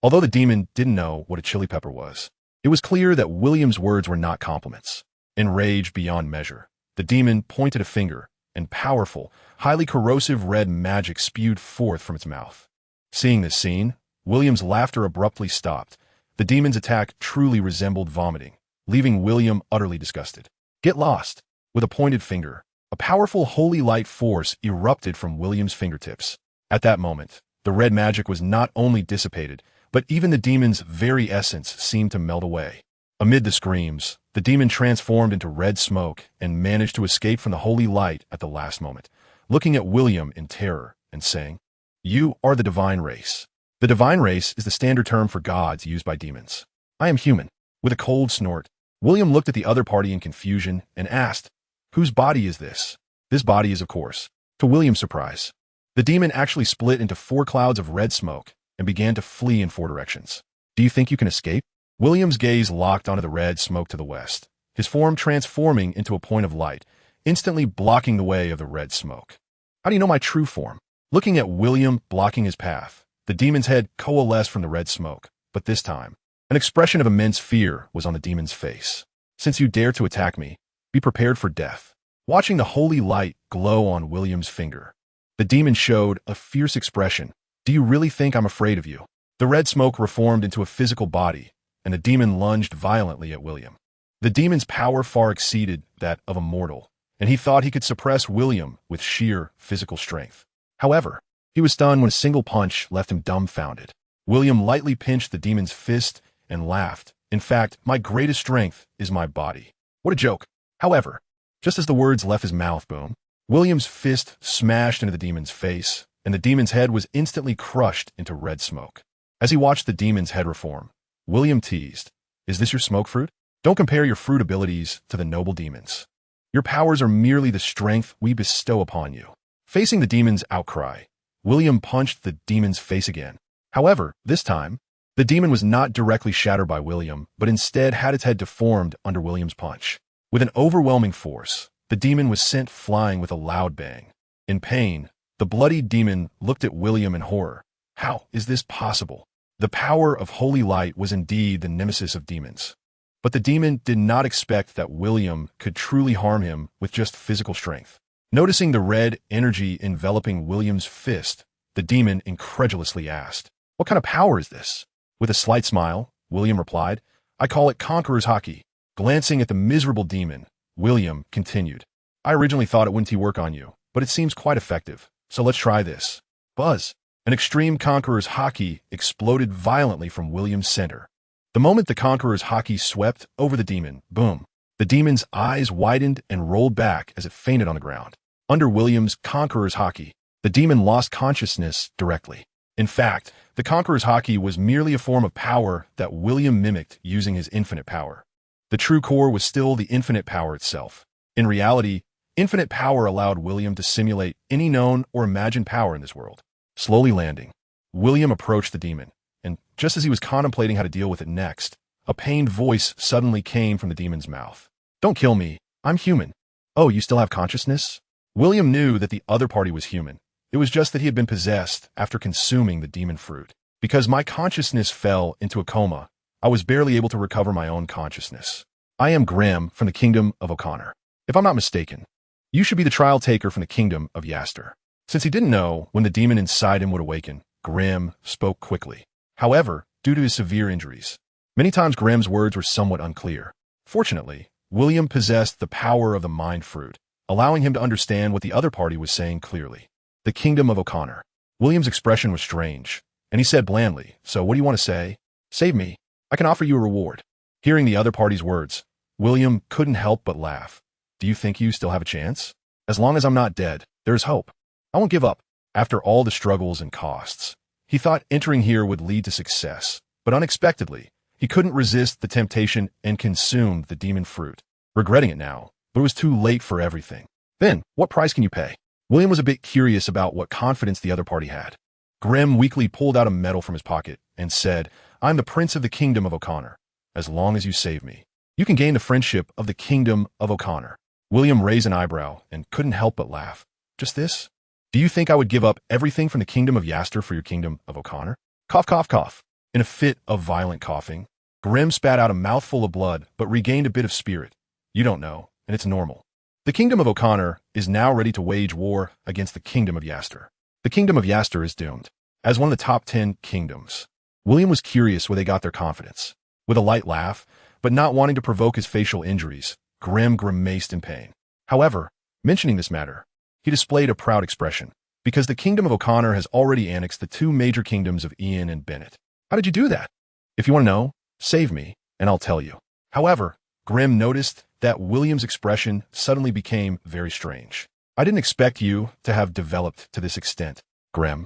Although the demon didn't know what a chili pepper was, it was clear that William's words were not compliments. Enraged beyond measure, the demon pointed a finger, and powerful, highly corrosive red magic spewed forth from its mouth. Seeing this scene, William's laughter abruptly stopped. The demon's attack truly resembled vomiting, leaving William utterly disgusted. Get lost! With a pointed finger, a powerful holy light force erupted from William's fingertips. At that moment, the red magic was not only dissipated, but even the demon's very essence seemed to melt away. Amid the screams, the demon transformed into red smoke and managed to escape from the holy light at the last moment, looking at William in terror and saying, You are the divine race. The divine race is the standard term for gods used by demons. I am human. With a cold snort, William looked at the other party in confusion and asked, Whose body is this? This body is, of course, to William's surprise. The demon actually split into 4 clouds of red smoke and began to flee in 4 directions. Do you think you can escape? William's gaze locked onto the red smoke to the west, his form transforming into a point of light, instantly blocking the way of the red smoke. How do you know my true form? Looking at William blocking his path, the demon's head coalesced from the red smoke, but this time, an expression of immense fear was on the demon's face. Since you dare to attack me, be prepared for death. Watching the holy light glow on William's finger, the demon showed a fierce expression. Do you really think I'm afraid of you? The red smoke reformed into a physical body, and the demon lunged violently at William. The demon's power far exceeded that of a mortal, and he thought he could suppress William with sheer physical strength. However, he was stunned when a single punch left him dumbfounded. William lightly pinched the demon's fist and laughed. In fact, my greatest strength is my body. What a joke. However, just as the words left his mouth, boom, William's fist smashed into the demon's face, and the demon's head was instantly crushed into red smoke. As he watched the demon's head reform, William teased, Is this your smoke fruit? Don't compare your fruit abilities to the noble demons. Your powers are merely the strength we bestow upon you. Facing the demon's outcry, William punched the demon's face again. However, this time, the demon was not directly shattered by William, but instead had its head deformed under William's punch. With an overwhelming force, the demon was sent flying with a loud bang. In pain, the bloody demon looked at William in horror. How is this possible? The power of holy light was indeed the nemesis of demons. But the demon did not expect that William could truly harm him with just physical strength. Noticing the red energy enveloping William's fist, the demon incredulously asked, "What kind of power is this?" With a slight smile, William replied, "I call it Conqueror's Haki." Glancing at the miserable demon, William continued, "I originally thought it wouldn't work on you, but it seems quite effective, so let's try this." Buzz! An extreme Conqueror's Haki exploded violently from William's center. The moment the Conqueror's Haki swept over the demon, boom! The demon's eyes widened and rolled back as it fainted on the ground. Under William's Conqueror's Haki, the demon lost consciousness directly. In fact, the Conqueror's Haki was merely a form of power that William mimicked using his infinite power. The true core was still the infinite power itself. In reality, infinite power allowed William to simulate any known or imagined power in this world. Slowly landing, William approached the demon, and just as he was contemplating how to deal with it next, a pained voice suddenly came from the demon's mouth. "Don't kill me. I'm human." "Oh, you still have consciousness?" William knew that the other party was human. It was just that he had been possessed after consuming the demon fruit. "Because my consciousness fell into a coma, I was barely able to recover my own consciousness. I am Graham from the kingdom of O'Connor. If I'm not mistaken, you should be the trial taker from the kingdom of Yaster." Since he didn't know when the demon inside him would awaken, Graham spoke quickly. However, due to his severe injuries, many times Graham's words were somewhat unclear. Fortunately, William possessed the power of the mind fruit, allowing him to understand what the other party was saying clearly. The kingdom of O'Connor. William's expression was strange, and he said blandly, "So what do you want to say?" "Save me. I can offer you a reward." Hearing the other party's words, William couldn't help but laugh. "Do you think you still have a chance? As long as I'm not dead, there is hope. I won't give up." After all the struggles and costs, he thought entering here would lead to success, but unexpectedly, he couldn't resist the temptation and consumed the demon fruit, regretting it now, but it was too late for everything. "Then, what price can you pay?" William was a bit curious about what confidence the other party had. Grimm weakly pulled out a medal from his pocket and said, "I'm the prince of the kingdom of O'Connor. As long as you save me, you can gain the friendship of the kingdom of O'Connor." William raised an eyebrow and couldn't help but laugh. "Just this? Do you think I would give up everything from the kingdom of Yaster for your kingdom of O'Connor?" Cough, cough, cough. In a fit of violent coughing, Grimm spat out a mouthful of blood but regained a bit of spirit. "You don't know, and it's normal. The kingdom of O'Connor is now ready to wage war against the kingdom of Yaster. The kingdom of Yaster is doomed. As one of the top 10 kingdoms." William was curious where they got their confidence. With a light laugh, but not wanting to provoke his facial injuries, Grimm grimaced in pain. However, mentioning this matter, he displayed a proud expression, because the kingdom of O'Connor has already annexed the two major kingdoms of Ian and Bennett. "How did you do that?" "If you want to know, save me, and I'll tell you." However, Grimm noticed that William's expression suddenly became very strange. "I didn't expect you to have developed to this extent, Grimm.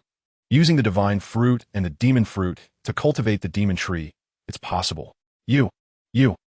Using the divine fruit and the demon fruit to cultivate the demon tree, it's possible. You.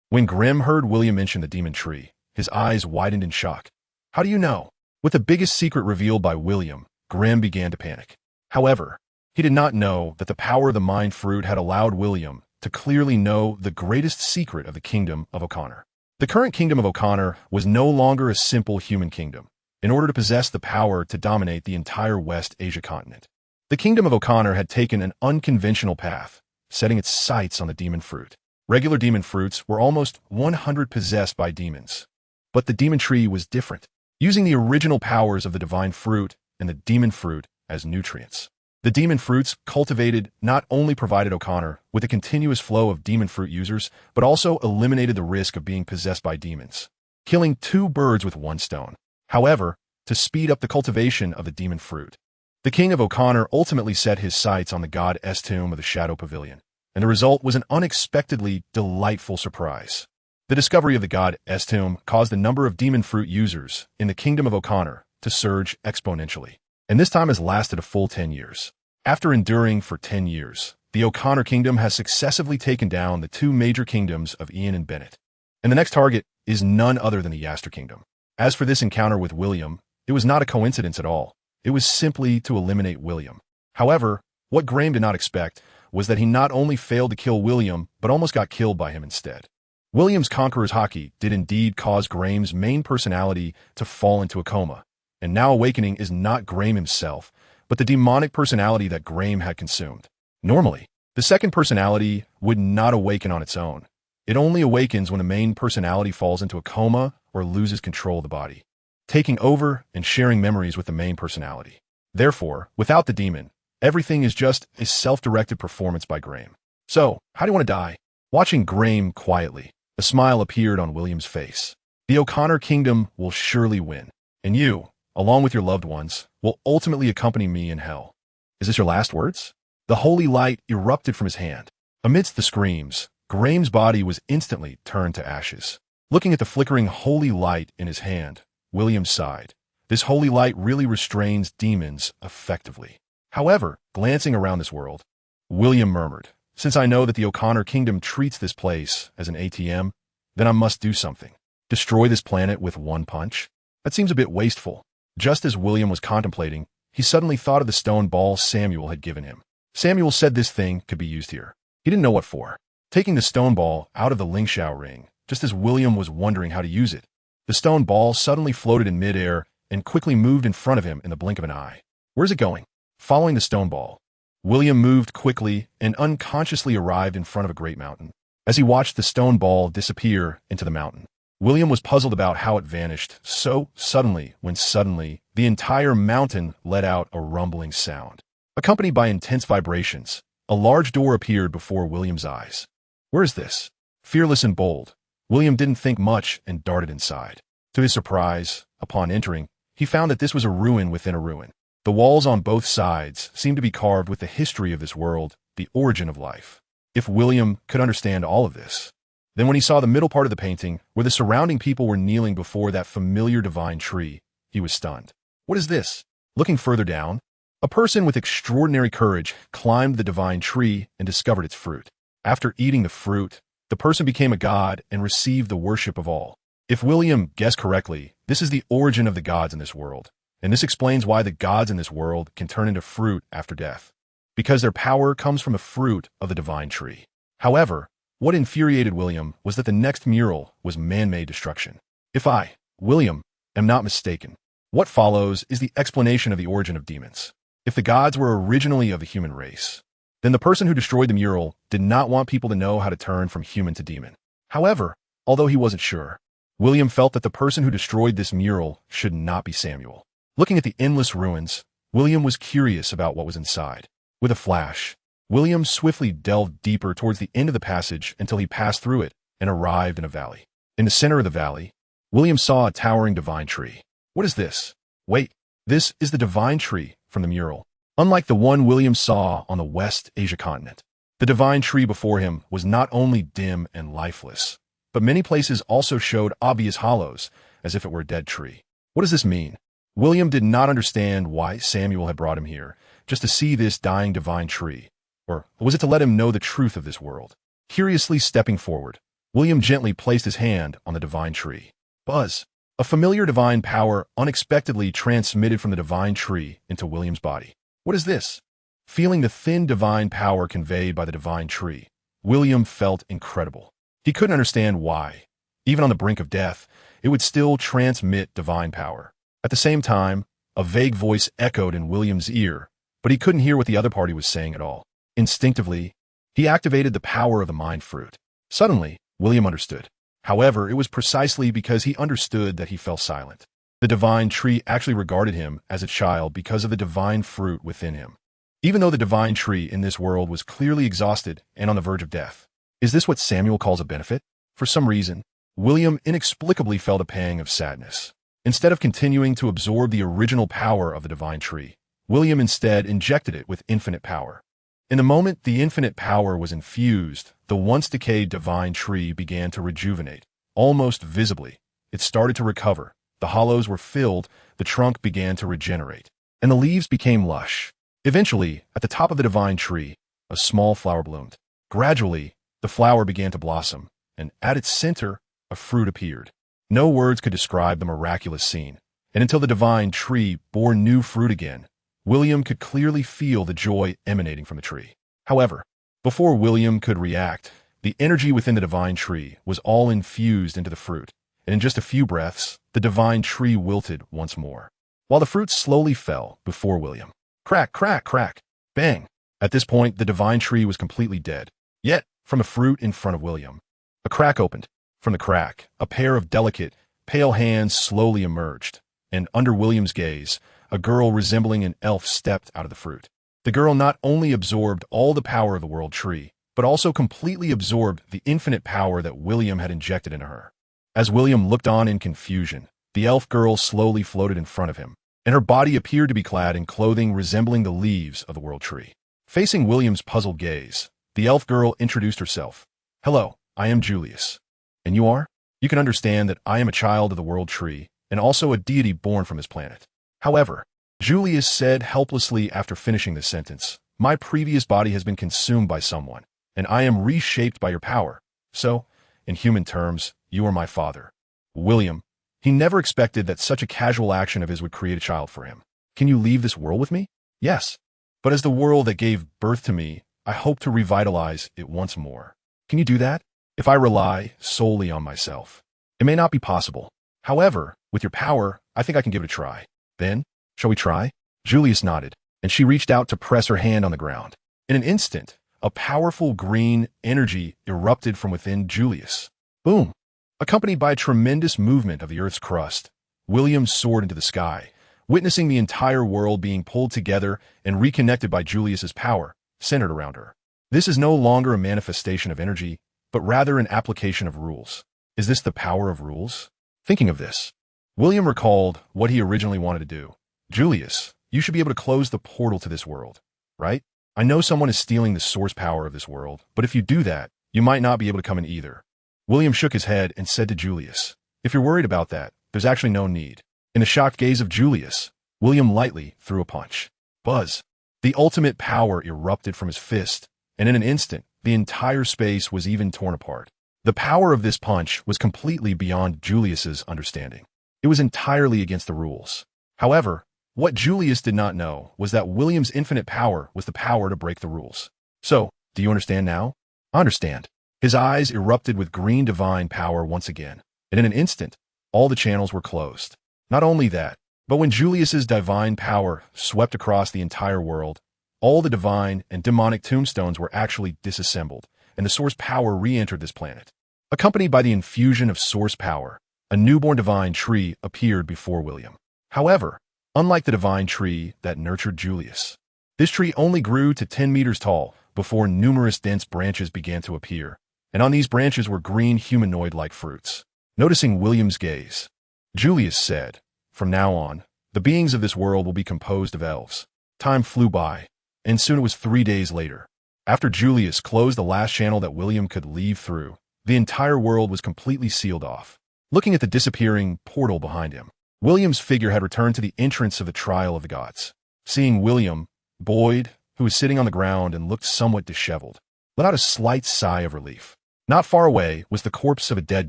When Grimm heard William mention the demon tree, his eyes widened in shock. "How do you know?" With the biggest secret revealed by William, Grimm began to panic. However, he did not know that the power of the mind fruit had allowed William to clearly know the greatest secret of the kingdom of O'Connor. The current kingdom of O'Connor was no longer a simple human kingdom. In order to possess the power to dominate the entire West Asia continent, the kingdom of O'Connor had taken an unconventional path, setting its sights on the demon fruit. Regular demon fruits were almost 100% possessed by demons. But the demon tree was different, using the original powers of the divine fruit and the demon fruit as nutrients. The demon fruits cultivated not only provided O'Connor with a continuous flow of demon fruit users, but also eliminated the risk of being possessed by demons, killing two birds with one stone. However, to speed up the cultivation of the demon fruit, the king of O'Connor ultimately set his sights on the god-S tomb of the Shadow Pavilion, and the result was an unexpectedly delightful surprise. The discovery of the god-S tomb caused the number of demon fruit users in the kingdom of O'Connor to surge exponentially, and this time has lasted a full 10 years. After enduring for 10 years, the O'Connor kingdom has successively taken down the two major kingdoms of Ian and Bennett, and the next target is none other than the Yaster kingdom. As for this encounter with William, it was not a coincidence at all. It was simply to eliminate William. However, what Graham did not expect was that he not only failed to kill William, but almost got killed by him instead. William's conqueror's haki did indeed cause Graham's main personality to fall into a coma, and now awakening is not Graham himself, but the demonic personality that Graham had consumed. Normally, the second personality would not awaken on its own. It only awakens when the main personality falls into a coma or loses control of the body, taking over and sharing memories with the main personality. Therefore, without the demon, everything is just a self-directed performance by Graham. So, how do you want to die? Watching Graham quietly, a smile appeared on William's face. The O'Connor kingdom will surely win, and you, along with your loved ones, will ultimately accompany me in hell. Is this your last words? The holy light erupted from his hand. Amidst the screams, Graham's body was instantly turned to ashes. Looking at the flickering holy light in his hand, William sighed. This holy light really restrains demons effectively. However, glancing around this world, William murmured, since I know that the O'Connor kingdom treats this place as an ATM, then I must do something. Destroy this planet with one punch? That seems a bit wasteful. Just as William was contemplating, he suddenly thought of the stone ball Samuel had given him. Samuel said this thing could be used here. He didn't know what for. Taking the stone ball out of the Lingxiao ring, just as William was wondering how to use it, the stone ball suddenly floated in midair and quickly moved in front of him in the blink of an eye. Where's it going? Following the stone ball, William moved quickly and unconsciously arrived in front of a great mountain. As he watched the stone ball disappear into the mountain, William was puzzled about how it vanished so suddenly when suddenly the entire mountain let out a rumbling sound. Accompanied by intense vibrations, a large door appeared before William's eyes. Where is this? Fearless and bold, William didn't think much and darted inside. To his surprise, upon entering, he found that this was a ruin within a ruin. The walls on both sides seemed to be carved with the history of this world, the origin of life. If William could understand all of this, then when he saw the middle part of the painting, where the surrounding people were kneeling before that familiar divine tree, he was stunned. What is this? Looking further down, a person with extraordinary courage climbed the divine tree and discovered its fruit. After eating the fruit, the person became a god and received the worship of all. If William guessed correctly, this is the origin of the gods in this world, and this explains why the gods in this world can turn into fruit after death, because their power comes from the fruit of the divine tree. However, what infuriated William was that the next mural was man-made destruction. If I, William, am not mistaken, what follows is the explanation of the origin of demons. If the gods were originally of the human race, then the person who destroyed the mural did not want people to know how to turn from human to demon. However, although he wasn't sure, William felt that the person who destroyed this mural should not be Samuel. Looking at the endless ruins, William was curious about what was inside. With a flash, William swiftly delved deeper towards the end of the passage until he passed through it and arrived in a valley. In the center of the valley, William saw a towering divine tree. What is this? Wait, this is the divine tree from the mural. Unlike the one William saw on the West Asia continent, the divine tree before him was not only dim and lifeless, but many places also showed obvious hollows, as if it were a dead tree. What does this mean? William did not understand why Samuel had brought him here, just to see this dying divine tree. Or was it to let him know the truth of this world? Curiously stepping forward, William gently placed his hand on the divine tree. Buzz! A familiar divine power unexpectedly transmitted from the divine tree into William's body. What is this? Feeling the thin divine power conveyed by the divine tree, William felt incredible. He couldn't understand why, even on the brink of death, it would still transmit divine power. At the same time, a vague voice echoed in William's ear, but he couldn't hear what the other party was saying at all. Instinctively, he activated the power of the mind fruit. Suddenly, William understood. However, it was precisely because he understood that he fell silent. The divine tree actually regarded him as a child because of the divine fruit within him. Even though the divine tree in this world was clearly exhausted and on the verge of death. Is this what Samuel calls a benefit? For some reason, William inexplicably felt a pang of sadness. Instead of continuing to absorb the original power of the divine tree, William instead injected it with infinite power. In the moment the infinite power was infused, the once decayed divine tree began to rejuvenate. Almost visibly, it started to recover. The hollows were filled, the trunk began to regenerate, and the leaves became lush. Eventually, at the top of the divine tree, a small flower bloomed. Gradually, the flower began to blossom, and at its center, a fruit appeared. No words could describe the miraculous scene, and until the divine tree bore new fruit again, William could clearly feel the joy emanating from the tree. However, before William could react, the energy within the divine tree was all infused into the fruit, and in just a few breaths, the divine tree wilted once more, while the fruit slowly fell before William. Crack, crack, crack, bang. At this point, the divine tree was completely dead. Yet, from the fruit in front of William, a crack opened. From the crack, a pair of delicate, pale hands slowly emerged, and under William's gaze, a girl resembling an elf stepped out of the fruit. The girl not only absorbed all the power of the world tree, but also completely absorbed the infinite power that William had injected into her. As William looked on in confusion, the elf girl slowly floated in front of him, and her body appeared to be clad in clothing resembling the leaves of the world tree. Facing William's puzzled gaze, the elf girl introduced herself. "Hello, I am Julius. And you are? You can understand that I am a child of the world tree, and also a deity born from this planet." However, Julius said helplessly after finishing this sentence, "My previous body has been consumed by someone, and I am reshaped by your power. So, in human terms, you are my father." William, he never expected that such a casual action of his would create a child for him. "Can you leave this world with me?" "Yes. But as the world that gave birth to me, I hope to revitalize it once more." "Can you do that?" "If I rely solely on myself, it may not be possible. However, with your power, I think I can give it a try." "Then, shall we try?" Julius nodded, and she reached out to press her hand on the ground. In an instant, a powerful green energy erupted from within Julius. Boom! Accompanied by a tremendous movement of the Earth's crust, William soared into the sky, witnessing the entire world being pulled together and reconnected by Julius's power, centered around her. This is no longer a manifestation of energy, but rather an application of rules. Is this the power of rules? Thinking of this, William recalled what he originally wanted to do. "Julius, you should be able to close the portal to this world, right? I know someone is stealing the source power of this world, but if you do that, you might not be able to come in either." William shook his head and said to Julius, "If you're worried about that, there's actually no need." In the shocked gaze of Julius, William lightly threw a punch. Buzz! The ultimate power erupted from his fist, and in an instant, the entire space was even torn apart. The power of this punch was completely beyond Julius's understanding. It was entirely against the rules. However, what Julius did not know was that William's infinite power was the power to break the rules. "So, do you understand now?" "I understand." His eyes erupted with green divine power once again, and in an instant, all the channels were closed. Not only that, but when Julius's divine power swept across the entire world, all the divine and demonic tombstones were actually disassembled, and the source power re-entered this planet. Accompanied by the infusion of source power, a newborn divine tree appeared before William. However, unlike the divine tree that nurtured Julius, this tree only grew to 10 meters tall before numerous dense branches began to appear, and on these branches were green humanoid-like fruits. Noticing William's gaze, Julius said, "From now on, the beings of this world will be composed of elves." Time flew by, and soon it was 3 days later. After Julius closed the last channel that William could leave through, the entire world was completely sealed off. Looking at the disappearing portal behind him, William's figure had returned to the entrance of the trial of the gods. Seeing William, Boyd, who was sitting on the ground and looked somewhat disheveled, let out a slight sigh of relief. Not far away was the corpse of a dead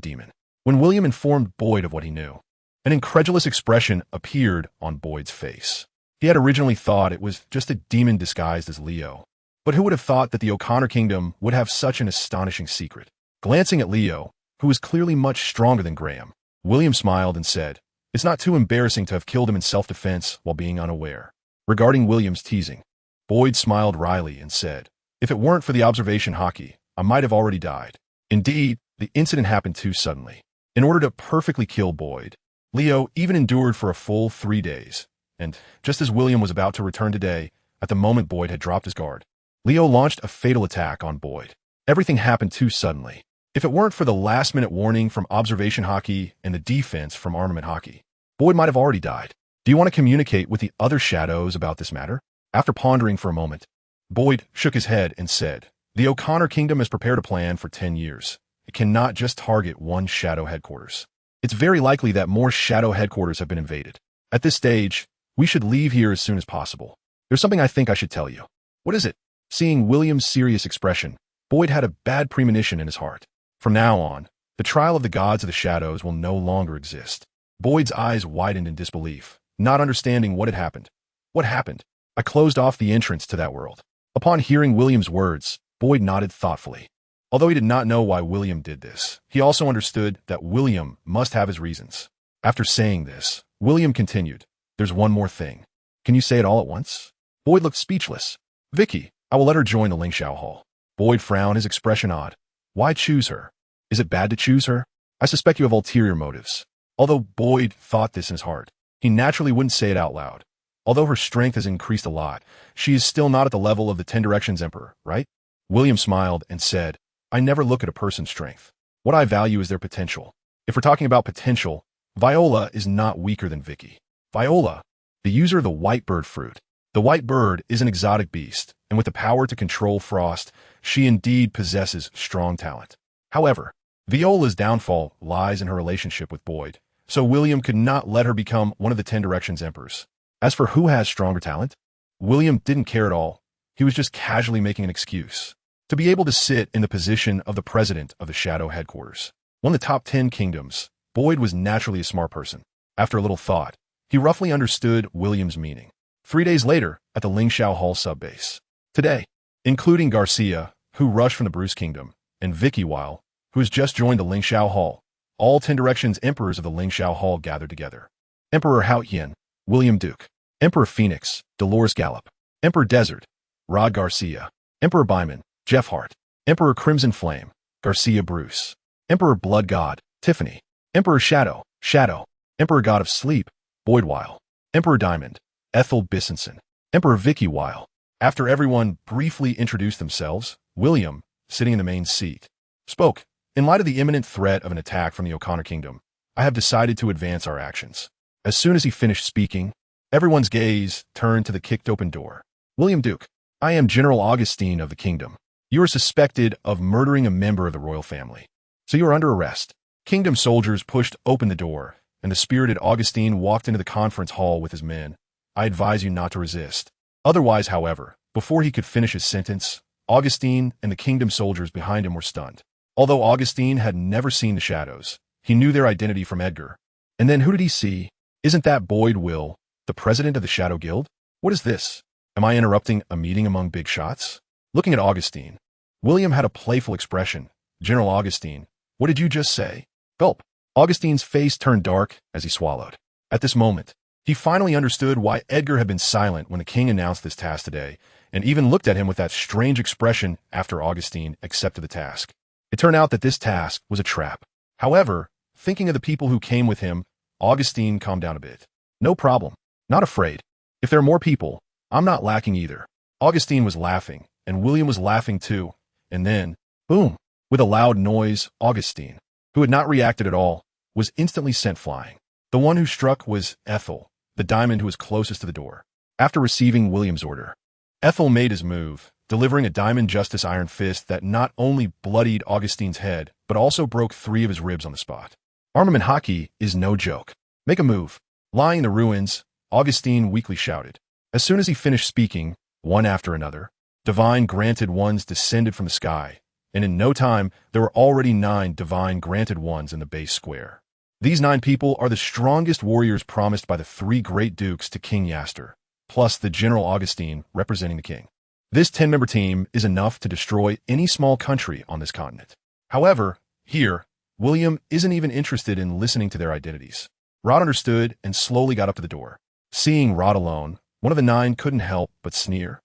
demon. When William informed Boyd of what he knew, an incredulous expression appeared on Boyd's face. He had originally thought it was just a demon disguised as Leo, but who would have thought that the O'Connor kingdom would have such an astonishing secret? Glancing at Leo, who was clearly much stronger than Graham, William smiled and said, "It's not too embarrassing to have killed him in self-defense while being unaware." Regarding William's teasing, Boyd smiled wryly and said, "If it weren't for the observation hockey, I might have already died." Indeed, the incident happened too suddenly. In order to perfectly kill Boyd, Leo even endured for a full 3 days, and just as William was about to return today, at the moment Boyd had dropped his guard, Leo launched a fatal attack on Boyd. Everything happened too suddenly. If it weren't for the last-minute warning from observation hockey and the defense from armament hockey, Boyd might have already died. "Do you want to communicate with the other shadows about this matter?" After pondering for a moment, Boyd shook his head and said, "The O'Connor kingdom has prepared a plan for 10 years. It cannot just target one shadow headquarters. It's very likely that more shadow headquarters have been invaded. At this stage, we should leave here as soon as possible. There's something I think I should tell you." "What is it?" Seeing William's serious expression, Boyd had a bad premonition in his heart. From now on, The trial of the gods of the shadows will no longer exist. Boyd's eyes widened in disbelief, not understanding what had happened. What happened? I closed off the entrance to that world. Upon hearing William's words, Boyd nodded thoughtfully. Although he did not know why William did this, he also understood that William must have his reasons. After saying this, William continued, "There's one more thing. Can you say it all at once?" Boyd looked speechless. "Vicky, I will let her join the Lingxiao Hall." Boyd frowned, his expression odd. "Why choose her? Is it bad to choose her? I suspect you have ulterior motives." Although Boyd thought this in his heart, he naturally wouldn't say it out loud. Although her strength has increased a lot, she is still not at the level of the 10 Directions Emperor, right? William smiled and said, "I never look at a person's strength. What I value is their potential. If we're talking about potential, Viola is not weaker than Vicky. Viola, the user of the white bird fruit. The white bird is an exotic beast, and with the power to control frost, she indeed possesses strong talent. However, Viola's downfall lies in her relationship with Boyd, so William could not let her become one of the 10 Directions Emperors. As for who has stronger talent, William didn't care at all. He was just casually making an excuse. To be able to sit in the position of the president of the Shadow Headquarters, one of the top 10 kingdoms, Boyd was naturally a smart person. After a little thought, he roughly understood William's meaning. 3 days later, at the Lingxiao Hall subbase. Today, including Garcia, who rushed from the Bruce Kingdom, and Vicky Weil, who has just joined the Lingxiao Hall, all 10 Directions Emperors of the Lingxiao Hall gathered together. Emperor Hao Yin, William Duke. Emperor Phoenix, Dolores Gallop. Emperor Desert, Rod Garcia. Emperor Byman, Jeff Hart. Emperor Crimson Flame, Garcia Bruce. Emperor Blood God, Tiffany. Emperor Shadow, Shadow. Emperor God of Sleep, Boyd Weil. Emperor Diamond, Ethel Bissenson. Emperor Vicky Weil. After everyone briefly introduced themselves, William, sitting in the main seat, spoke. "In light of the imminent threat of an attack from the O'Connor Kingdom, I have decided to advance our actions." As soon as he finished speaking, everyone's gaze turned to the kicked-open door. "William Duke, I am General Augustine of the kingdom. You are suspected of murdering a member of the royal family, so you are under arrest." Kingdom soldiers pushed open the door, and the spirited Augustine walked into the conference hall with his men. "I advise you not to resist. Otherwise, however," before he could finish his sentence, Augustine and the kingdom soldiers behind him were stunned. Although Augustine had never seen the shadows, he knew their identity from Edgar. And then who did he see? Isn't that Boyd Will, the president of the Shadow Guild? What is this? Am I interrupting a meeting among big shots? Looking at Augustine, William had a playful expression. "General Augustine, what did you just say?" Gulp. Augustine's face turned dark as he swallowed. At this moment, he finally understood why Edgar had been silent when the king announced this task today, and even looked at him with that strange expression after Augustine accepted the task. It turned out that this task was a trap. However, thinking of the people who came with him, Augustine calmed down a bit. "No problem. Not afraid. If there are more people, I'm not lacking either." Augustine was laughing, and William was laughing too. And then, boom! With a loud noise, Augustine, who had not reacted at all, was instantly sent flying. The one who struck was Ethel, the diamond who was closest to the door. After receiving William's order, Ethel made his move, delivering a diamond justice iron fist that not only bloodied Augustine's head, but also broke 3 of his ribs on the spot. Armament hockey is no joke. "Make a move." Lying in the ruins, Augustine weakly shouted. As soon as he finished speaking, one after another, divine granted ones descended from the sky, and in no time there were already 9 divine granted ones in the base square. These 9 people are the strongest warriors promised by the 3 great dukes to King Yaster, plus the General Augustine representing the king. This 10-member team is enough to destroy any small country on this continent. However, here, William isn't even interested in listening to their identities. Rod understood and slowly got up to the door. Seeing Rod alone, one of the 9 couldn't help but sneer.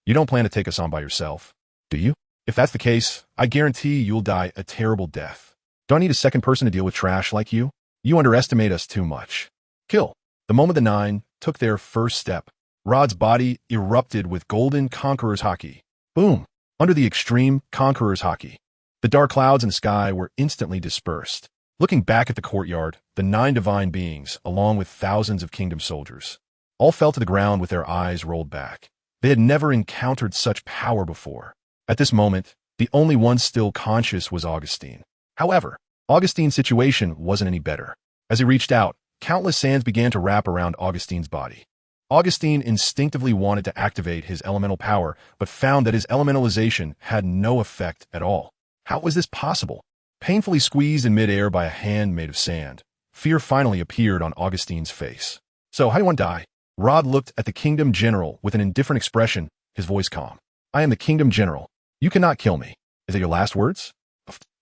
"You don't plan to take us on by yourself, do you? If that's the case, I guarantee you'll die a terrible death. Do I need a second person to deal with trash like you? You underestimate us too much." Kill. The moment the 9 took their first step, Rod's body erupted with golden Conqueror's Haki. Boom! Under the extreme Conqueror's Haki, the dark clouds in the sky were instantly dispersed. Looking back at the courtyard, the 9 divine beings, along with thousands of kingdom soldiers, all fell to the ground with their eyes rolled back. They had never encountered such power before. At this moment, the only one still conscious was Augustine. However, Augustine's situation wasn't any better. As he reached out, countless sands began to wrap around Augustine's body. Augustine instinctively wanted to activate his elemental power, but found that his elementalization had no effect at all. How was this possible? Painfully squeezed in midair by a hand made of sand, fear finally appeared on Augustine's face. So, how do you want to die? Rod looked at the kingdom general with an indifferent expression, his voice calm. I am the kingdom general. You cannot kill me. Is that your last words?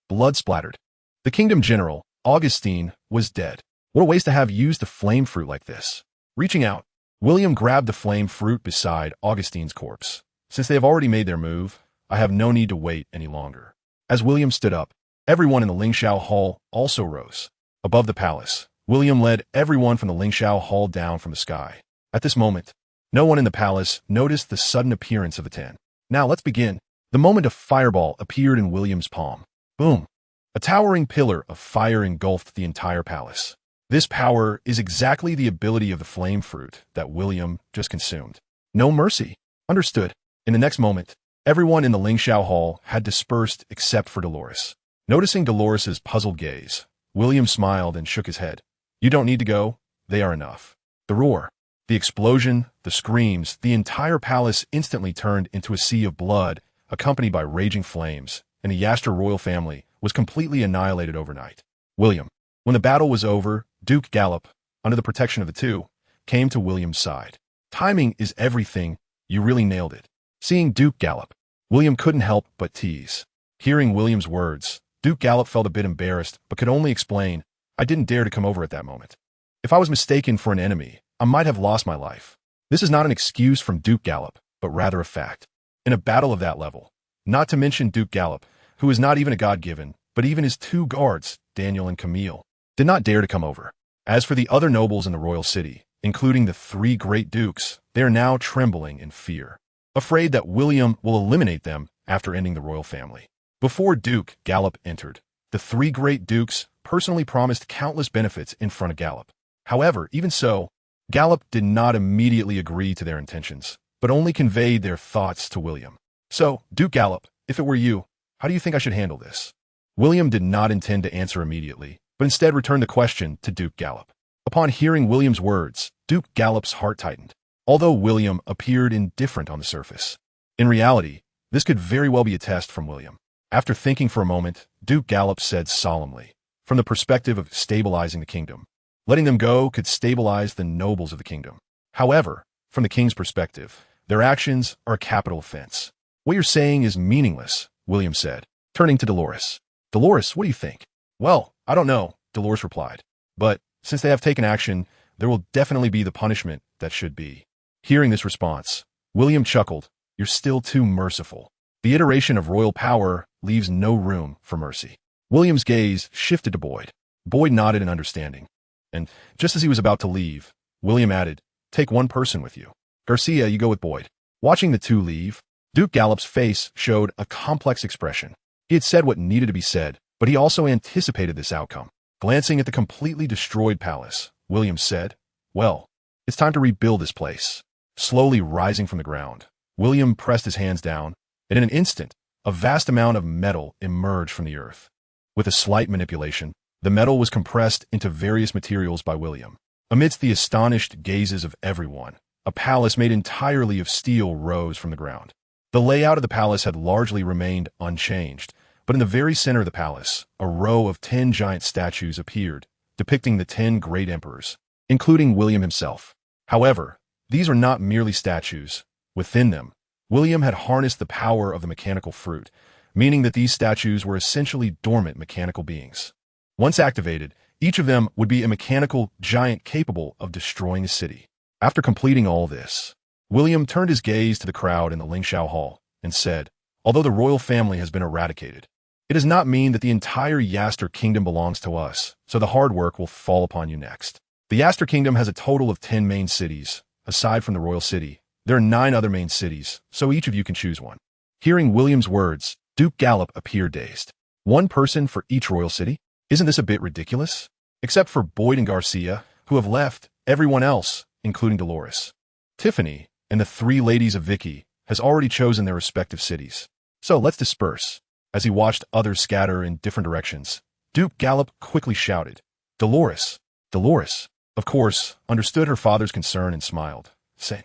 Blood splattered. The kingdom general, Augustine, was dead. What a waste to have used the flame fruit like this. Reaching out, William grabbed the flame fruit beside Augustine's corpse. Since they have already made their move, I have no need to wait any longer. As William stood up, everyone in the Lingxiao Hall also rose. Above the palace, William led everyone from the Lingxiao Hall down from the sky. At this moment, no one in the palace noticed the sudden appearance of the 10. Now let's begin. The moment a fireball appeared in William's palm. Boom! A towering pillar of fire engulfed the entire palace. This power is exactly the ability of the flame fruit that William just consumed. No mercy. Understood. In the next moment, everyone in the Lingxiao Hall had dispersed except for Dolores. Noticing Dolores's puzzled gaze, William smiled and shook his head. You don't need to go. They are enough. The roar, the explosion, the screams, the entire palace instantly turned into a sea of blood, accompanied by raging flames, and the Yaster royal family was completely annihilated overnight. William. When the battle was over, Duke Gallop, under the protection of the two, came to William's side. Timing is everything. You really nailed it. Seeing Duke Gallop, William couldn't help but tease. Hearing William's words, Duke Gallop felt a bit embarrassed, but could only explain, I didn't dare to come over at that moment. If I was mistaken for an enemy, I might have lost my life. This is not an excuse from Duke Gallop, but rather a fact. In a battle of that level, not to mention Duke Gallop, who is not even a god-given, but even his two guards, Daniel and Camille, did not dare to come over. As for the other nobles in the royal city, including the three great dukes, they are now trembling in fear, afraid that William will eliminate them after ending the royal family. Before Duke Gallop entered, the three great dukes personally promised countless benefits in front of Gallop. However, even so, Gallop did not immediately agree to their intentions, but only conveyed their thoughts to William. So, Duke Gallop, if it were you, how do you think I should handle this? William did not intend to answer immediately, but instead returned the question to Duke Gallop. Upon hearing William's words, Duke Gallop's heart tightened, although William appeared indifferent on the surface. In reality, this could very well be a test from William. After thinking for a moment, Duke Gallop said solemnly, from the perspective of stabilizing the kingdom, letting them go could stabilize the nobles of the kingdom. However, from the king's perspective, their actions are a capital offense. What you're saying is meaningless, William said, turning to Dolores. Dolores, what do you think? Well, I don't know, Dolores replied. But since they have taken action, there will definitely be the punishment that should be. Hearing this response, William chuckled. You're still too merciful. The iteration of royal power leaves no room for mercy. William's gaze shifted to Boyd. Boyd nodded in understanding. And just as he was about to leave, William added, take one person with you. Garcia, you go with Boyd. Watching the two leave, Duke Gallop's face showed a complex expression. He had said what needed to be said, but he also anticipated this outcome. Glancing at the completely destroyed palace, William said, well, it's time to rebuild this place. Slowly rising from the ground, William pressed his hands down, and in an instant, a vast amount of metal emerged from the earth. With a slight manipulation, the metal was compressed into various materials by William. Amidst the astonished gazes of everyone, a palace made entirely of steel rose from the ground. The layout of the palace had largely remained unchanged, but in the very center of the palace, a row of 10 giant statues appeared, depicting the 10 great emperors, including William himself. However, these are not merely statues. Within them, William had harnessed the power of the mechanical fruit, meaning that these statues were essentially dormant mechanical beings. Once activated, each of them would be a mechanical giant capable of destroying a city. After completing all this, William turned his gaze to the crowd in the Lingxiao Hall and said, although the royal family has been eradicated, it does not mean that the entire Yaster kingdom belongs to us, so the hard work will fall upon you next. The Yaster kingdom has a total of 10 main cities. Aside from the royal city, there are 9 other main cities, so each of you can choose one. Hearing William's words, Duke Gallop appeared dazed. One person for each royal city? Isn't this a bit ridiculous? Except for Boyd and Garcia, who have left, everyone else, including Dolores, Tiffany, and the 3 ladies of Vicky, has already chosen their respective cities. So let's disperse. As he watched others scatter in different directions, Duke Gallop quickly shouted, Dolores, Dolores, of course, understood her father's concern and smiled, saying,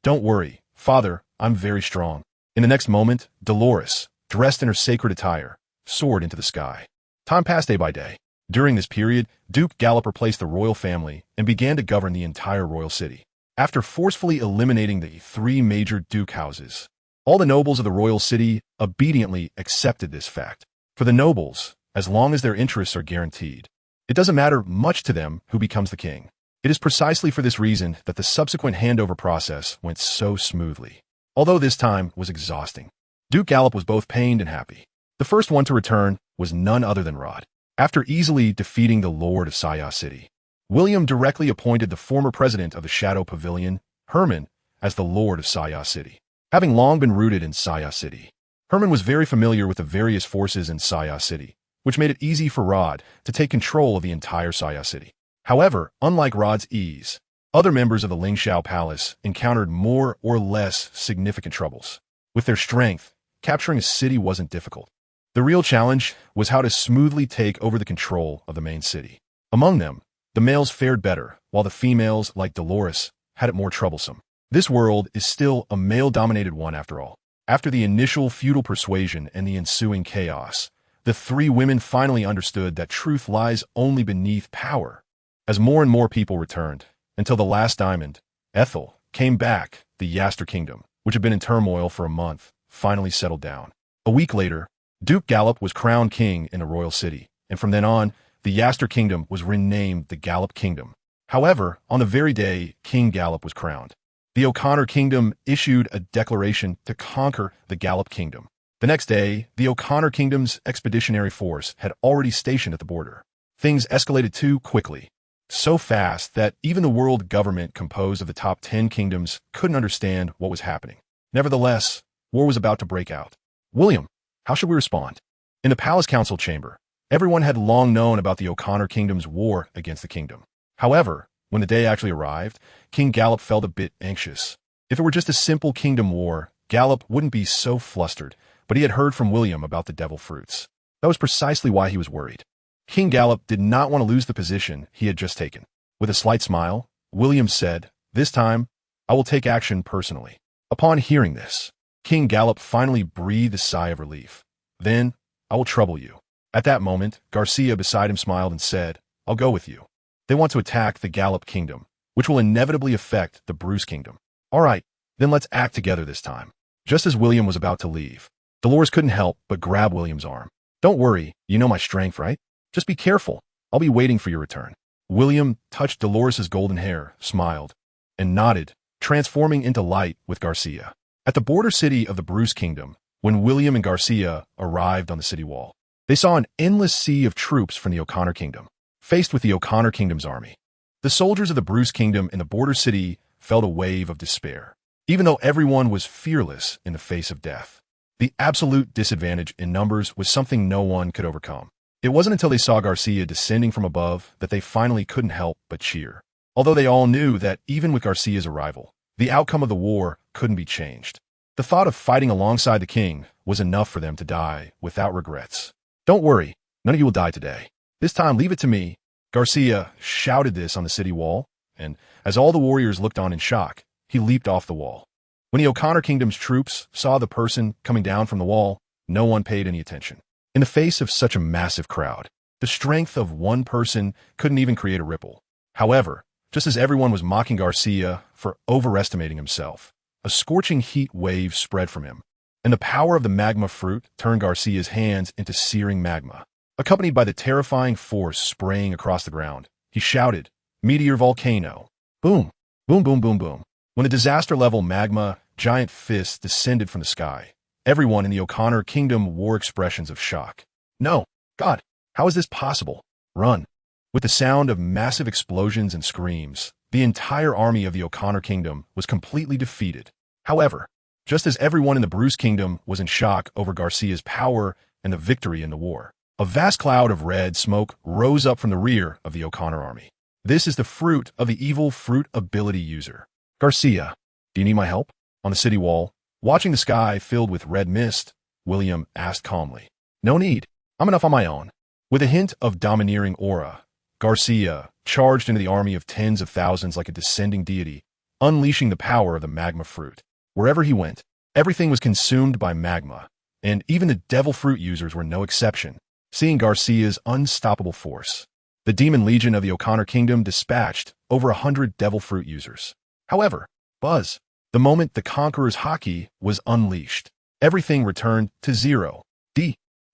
don't worry, father, I'm very strong. In the next moment, Dolores, dressed in her sacred attire, soared into the sky. Time passed day by day. During this period, Duke Gallup replaced the royal family and began to govern the entire royal city. After forcefully eliminating the three major duke houses, all the nobles of the royal city obediently accepted this fact. For the nobles, as long as their interests are guaranteed, it doesn't matter much to them who becomes the king. It is precisely for this reason that the subsequent handover process went so smoothly. Although this time was exhausting, Duke Gallup was both pained and happy. The first one to return was none other than Rod. After easily defeating the Lord of Saya City, William directly appointed the former president of the Shadow Pavilion, Herman, as the Lord of Saya City. Having long been rooted in Saya City, Herman was very familiar with the various forces in Saya City, which made it easy for Rod to take control of the entire Saya City. However, unlike Rod's ease, other members of the Lingxiao Palace encountered more or less significant troubles. With their strength, capturing a city wasn't difficult. The real challenge was how to smoothly take over the control of the main city. Among them, the males fared better, while the females, like Dolores, had it more troublesome. This world is still a male-dominated one after all. After the initial feudal persuasion and the ensuing chaos, the three women finally understood that truth lies only beneath power. As more and more people returned, until the last diamond, Ethel, came back, the Yaster Kingdom, which had been in turmoil for a month, finally settled down. A week later, Duke Gallup was crowned king in the royal city, and from then on, the Yaster Kingdom was renamed the Gallup Kingdom. However, on the very day King Gallup was crowned, the O'Connor Kingdom issued a declaration to conquer the Gallup Kingdom. The next day, the O'Connor Kingdom's expeditionary force had already stationed at the border. Things escalated too quickly, so fast that even the world government composed of the top 10 kingdoms couldn't understand what was happening. Nevertheless, war was about to break out. William, how should we respond? In the palace council chamber, everyone had long known about the O'Connor Kingdom's war against the kingdom. However, when the day actually arrived, King Gallup felt a bit anxious. If it were just a simple kingdom war, Gallup wouldn't be so flustered, but he had heard from William about the devil fruits. That was precisely why he was worried. King Gallup did not want to lose the position he had just taken. With a slight smile, William said, "This time, I will take action personally." Upon hearing this, King Gallup finally breathed a sigh of relief. "Then, I will trouble you." At that moment, Garcia beside him smiled and said, "I'll go with you. They want to attack the Gallup Kingdom, which will inevitably affect the Bruce Kingdom." "All right, then let's act together this time." Just as William was about to leave, Dolores couldn't help but grab William's arm. "Don't worry, you know my strength, right? Just be careful. I'll be waiting for your return." William touched Dolores's golden hair, smiled, and nodded, transforming into light with Garcia. At the border city of the Bruce Kingdom, when William and Garcia arrived on the city wall, they saw an endless sea of troops from the O'Connor Kingdom. Faced with the O'Connor Kingdom's army, the soldiers of the Bruce Kingdom in the border city felt a wave of despair. Even though everyone was fearless in the face of death, the absolute disadvantage in numbers was something no one could overcome. It wasn't until they saw Garcia descending from above that they finally couldn't help but cheer. Although they all knew that even with Garcia's arrival, the outcome of the war couldn't be changed. The thought of fighting alongside the king was enough for them to die without regrets. "Don't worry, none of you will die today. This time, leave it to me." Garcia shouted this on the city wall, and as all the warriors looked on in shock, he leaped off the wall. When the O'Connor Kingdom's troops saw the person coming down from the wall, no one paid any attention. In the face of such a massive crowd, the strength of one person couldn't even create a ripple. However, just as everyone was mocking Garcia for overestimating himself, a scorching heat wave spread from him, and the power of the magma fruit turned Garcia's hands into searing magma. Accompanied by the terrifying force spraying across the ground, he shouted, "Meteor volcano!" Boom! Boom, boom, boom, boom. When the disaster-level magma giant fists descended from the sky, everyone in the O'Connor Kingdom wore expressions of shock. "No! God! How is this possible? Run!" With the sound of massive explosions and screams, the entire army of the O'Connor Kingdom was completely defeated. However, just as everyone in the Bruce Kingdom was in shock over Garcia's power and the victory in the war, a vast cloud of red smoke rose up from the rear of the O'Connor army. This is the fruit of the evil fruit ability user. "Garcia, do you need my help?" On the city wall, watching the sky filled with red mist, William asked calmly. "No need. I'm enough on my own." With a hint of domineering aura, Garcia charged into the army of tens of thousands like a descending deity, unleashing the power of the magma fruit. Wherever he went, everything was consumed by magma, and even the devil fruit users were no exception. seeing Garcia's unstoppable force. The Demon Legion of the O'Connor Kingdom dispatched over 100 devil fruit users. However, the moment the Conqueror's haki was unleashed, everything returned to zero.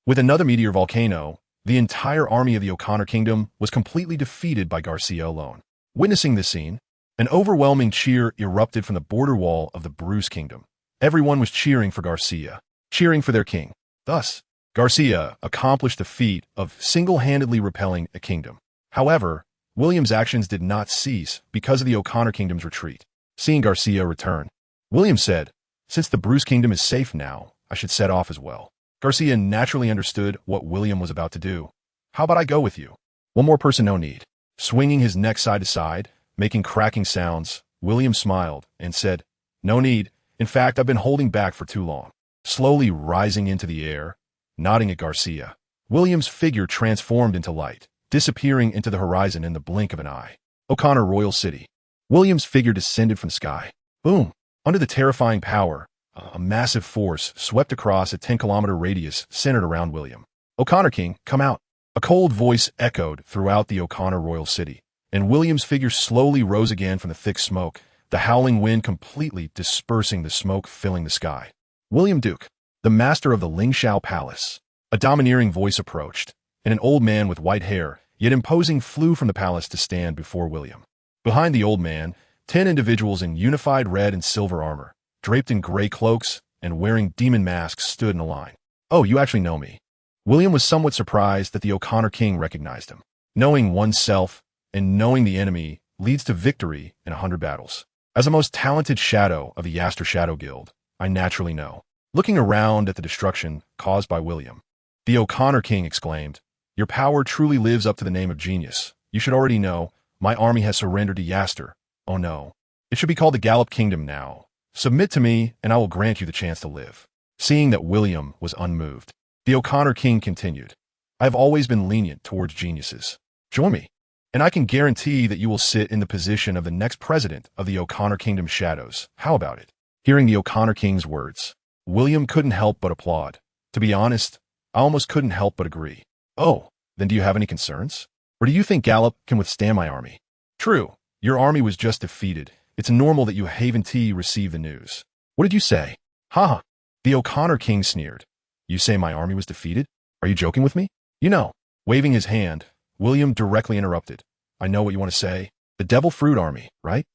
With another meteor volcano, the entire army of the O'Connor Kingdom was completely defeated by Garcia alone. Witnessing this scene, an overwhelming cheer erupted from the border wall of the Bruce Kingdom. Everyone was cheering for Garcia, cheering for their king. Thus, Garcia accomplished the feat of single-handedly repelling a kingdom. However, William's actions did not cease because of the O'Connor Kingdom's retreat. Seeing Garcia return, William said, "Since the Bruce Kingdom is safe now, I should set off as well." Garcia naturally understood what William was about to do. "How about I go with you? One more person, no need." Swinging his neck side to side, making cracking sounds, William smiled and said, "No need. In fact, I've been holding back for too long." Slowly rising into the air, nodding at Garcia, William's figure transformed into light, disappearing into the horizon in the blink of an eye. O'Connor Royal City. William's figure descended from the sky. Boom! Under the terrifying power, a massive force swept across a 10-kilometer radius centered around William. "O'Connor King, come out!" A cold voice echoed throughout the O'Connor Royal City, and William's figure slowly rose again from the thick smoke, the howling wind completely dispersing the smoke filling the sky. William Duke, the master of the Lingshao Palace. A domineering voice approached, and an old man with white hair, yet imposing, flew from the palace to stand before William. Behind the old man, 10 individuals in unified red and silver armor, draped in gray cloaks and wearing demon masks, stood in a line. "Oh, you actually know me." William was somewhat surprised that the O'Connor King recognized him. Knowing oneself and knowing the enemy leads to victory in 100 battles. As the most talented shadow of the Yaster Shadow Guild, I naturally know. Looking around at the destruction caused by William, the O'Connor King exclaimed, "Your power truly lives up to the name of genius. You should already know, my army has surrendered to Yaster. Oh no. It should be called the Gallop Kingdom now. Submit to me, and I will grant you the chance to live." Seeing that William was unmoved, the O'Connor King continued, "I have always been lenient towards geniuses. Join me, and I can guarantee that you will sit in the position of the next president of the O'Connor Kingdom Shadows. How about it?" Hearing the O'Connor King's words, William couldn't help but applaud. To be honest, I almost couldn't help but agree. "Oh, then do you have any concerns? Or do you think Gallop can withstand my army?" "True, your army was just defeated. It's normal that you Haven T receive the news." "What did you say?" "Haha." The O'Connor King sneered. "You say my army was defeated? Are you joking with me?" "You know." Waving his hand, William directly interrupted. "I know what you want to say. The Devil Fruit Army, right?"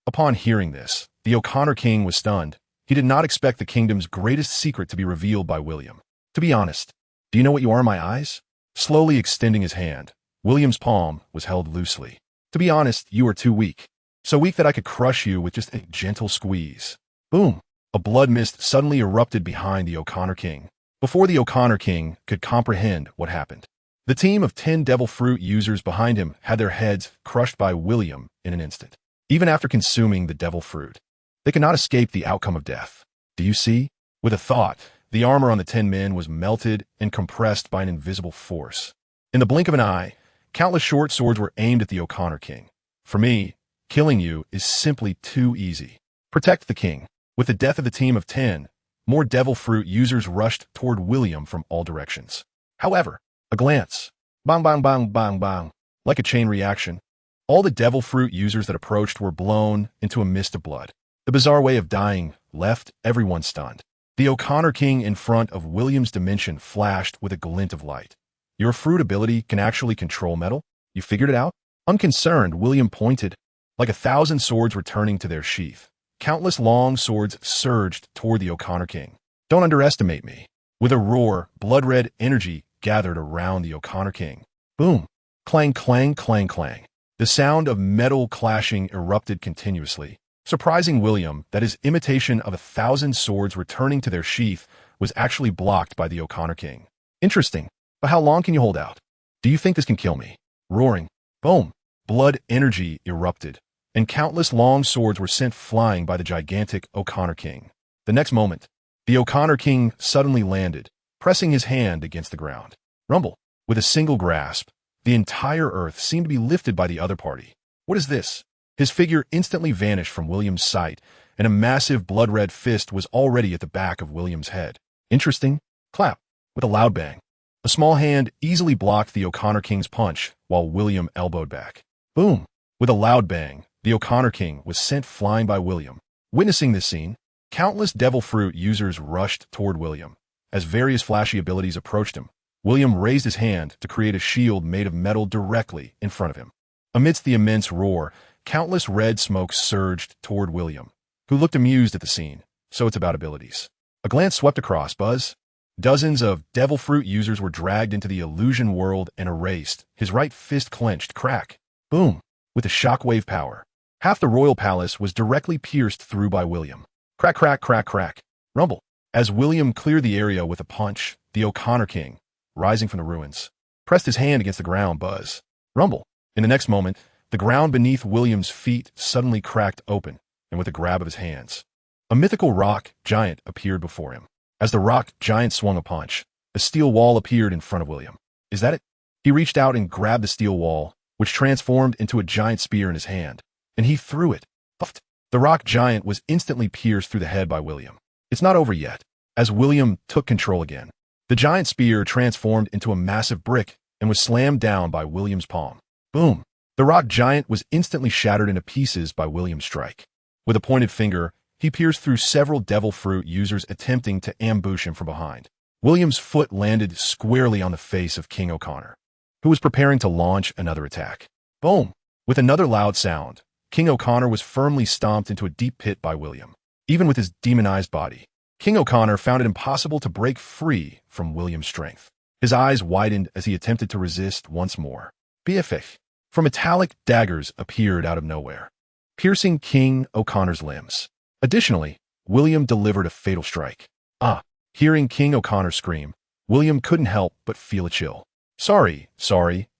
Upon hearing this, the O'Connor King was stunned. He did not expect the kingdom's greatest secret to be revealed by William. "To be honest, do you know what you are in my eyes?" Slowly extending his hand, William's palm was held loosely. "To be honest, you are too weak. So weak that I could crush you with just a gentle squeeze." Boom! A blood mist suddenly erupted behind the O'Connor King. Before the O'Connor King could comprehend what happened, the team of 10 devil fruit users behind him had their heads crushed by William in an instant. Even after consuming the devil fruit, they could not escape the outcome of death. Do you see? With a thought, the armor on the 10 men was melted and compressed by an invisible force. In the blink of an eye, countless short swords were aimed at the O'Connor King. "For me, killing you is simply too easy. Protect the king." With the death of the team of 10, more devil fruit users rushed toward William from all directions. However, a glance, bang, bang, bang, bang, bang, like a chain reaction, all the devil fruit users that approached were blown into a mist of blood. The bizarre way of dying left everyone stunned. The O'Connor King in front of William's dimension flashed with a glint of light. "Your fruit ability can actually control metal? You figured it out?" Unconcerned, William pointed, like 1,000 swords returning to their sheath. Countless long swords surged toward the O'Connor King. "Don't underestimate me." With a roar, blood-red energy gathered around the O'Connor King. Boom! Clang, clang, clang, clang. The sound of metal clashing erupted continuously, surprising William that his imitation of 1,000 swords returning to their sheath was actually blocked by the O'Connor King. "Interesting, but how long can you hold out? Do you think this can kill me?" Roaring, boom! Blood energy erupted, and countless long swords were sent flying by the gigantic O'Connor King. The next moment, the O'Connor King suddenly landed, pressing his hand against the ground. Rumble! With a single grasp, the entire earth seemed to be lifted by the other party. "What is this?" His figure instantly vanished from William's sight, and a massive blood-red fist was already at the back of William's head. "Interesting." Clap! With a loud bang, A small hand easily blocked the O'Connor King's punch while William elbowed back. Boom! With a loud bang, the O'Connor King was sent flying by William. Witnessing this scene, countless devil fruit users rushed toward William. As various flashy abilities approached him, William raised his hand to create a shield made of metal directly in front of him. Amidst the immense roar, countless red smoke surged toward William, who looked amused at the scene. So it's about abilities. A glance swept across Buzz. Dozens of devil fruit users were dragged into the illusion world and erased, his right fist clenched, crack, boom, with the shockwave power. Half the royal palace was directly pierced through by William. Crack, crack, crack, crack, rumble. As William cleared the area with a punch, the O'Connor King, rising from the ruins, pressed his hand against the ground. Buzz, rumble. In the next moment, the ground beneath William's feet suddenly cracked open, and with a grab of his hands, a mythical rock giant appeared before him. As the rock giant swung a punch, a steel wall appeared in front of William. Is that it? He reached out and grabbed the steel wall, which transformed into a giant spear in his hand, and he threw it. Puffed. The rock giant was instantly pierced through the head by William. It's not over yet. As William took control again, the giant spear transformed into a massive brick and was slammed down by William's palm. Boom! The rock giant was instantly shattered into pieces by William's strike. With a pointed finger, he pierced through several devil fruit users attempting to ambush him from behind. William's foot landed squarely on the face of King O'Connor, who was preparing to launch another attack. Boom! With another loud sound, King O'Connor was firmly stomped into a deep pit by William. Even with his demonized body, King O'Connor found it impossible to break free from William's strength. His eyes widened as he attempted to resist once more. BFF. From metallic daggers appeared out of nowhere, piercing King O'Connor's limbs. Additionally, William delivered a fatal strike. Hearing King O'Connor scream, William couldn't help but feel a chill. Sorry,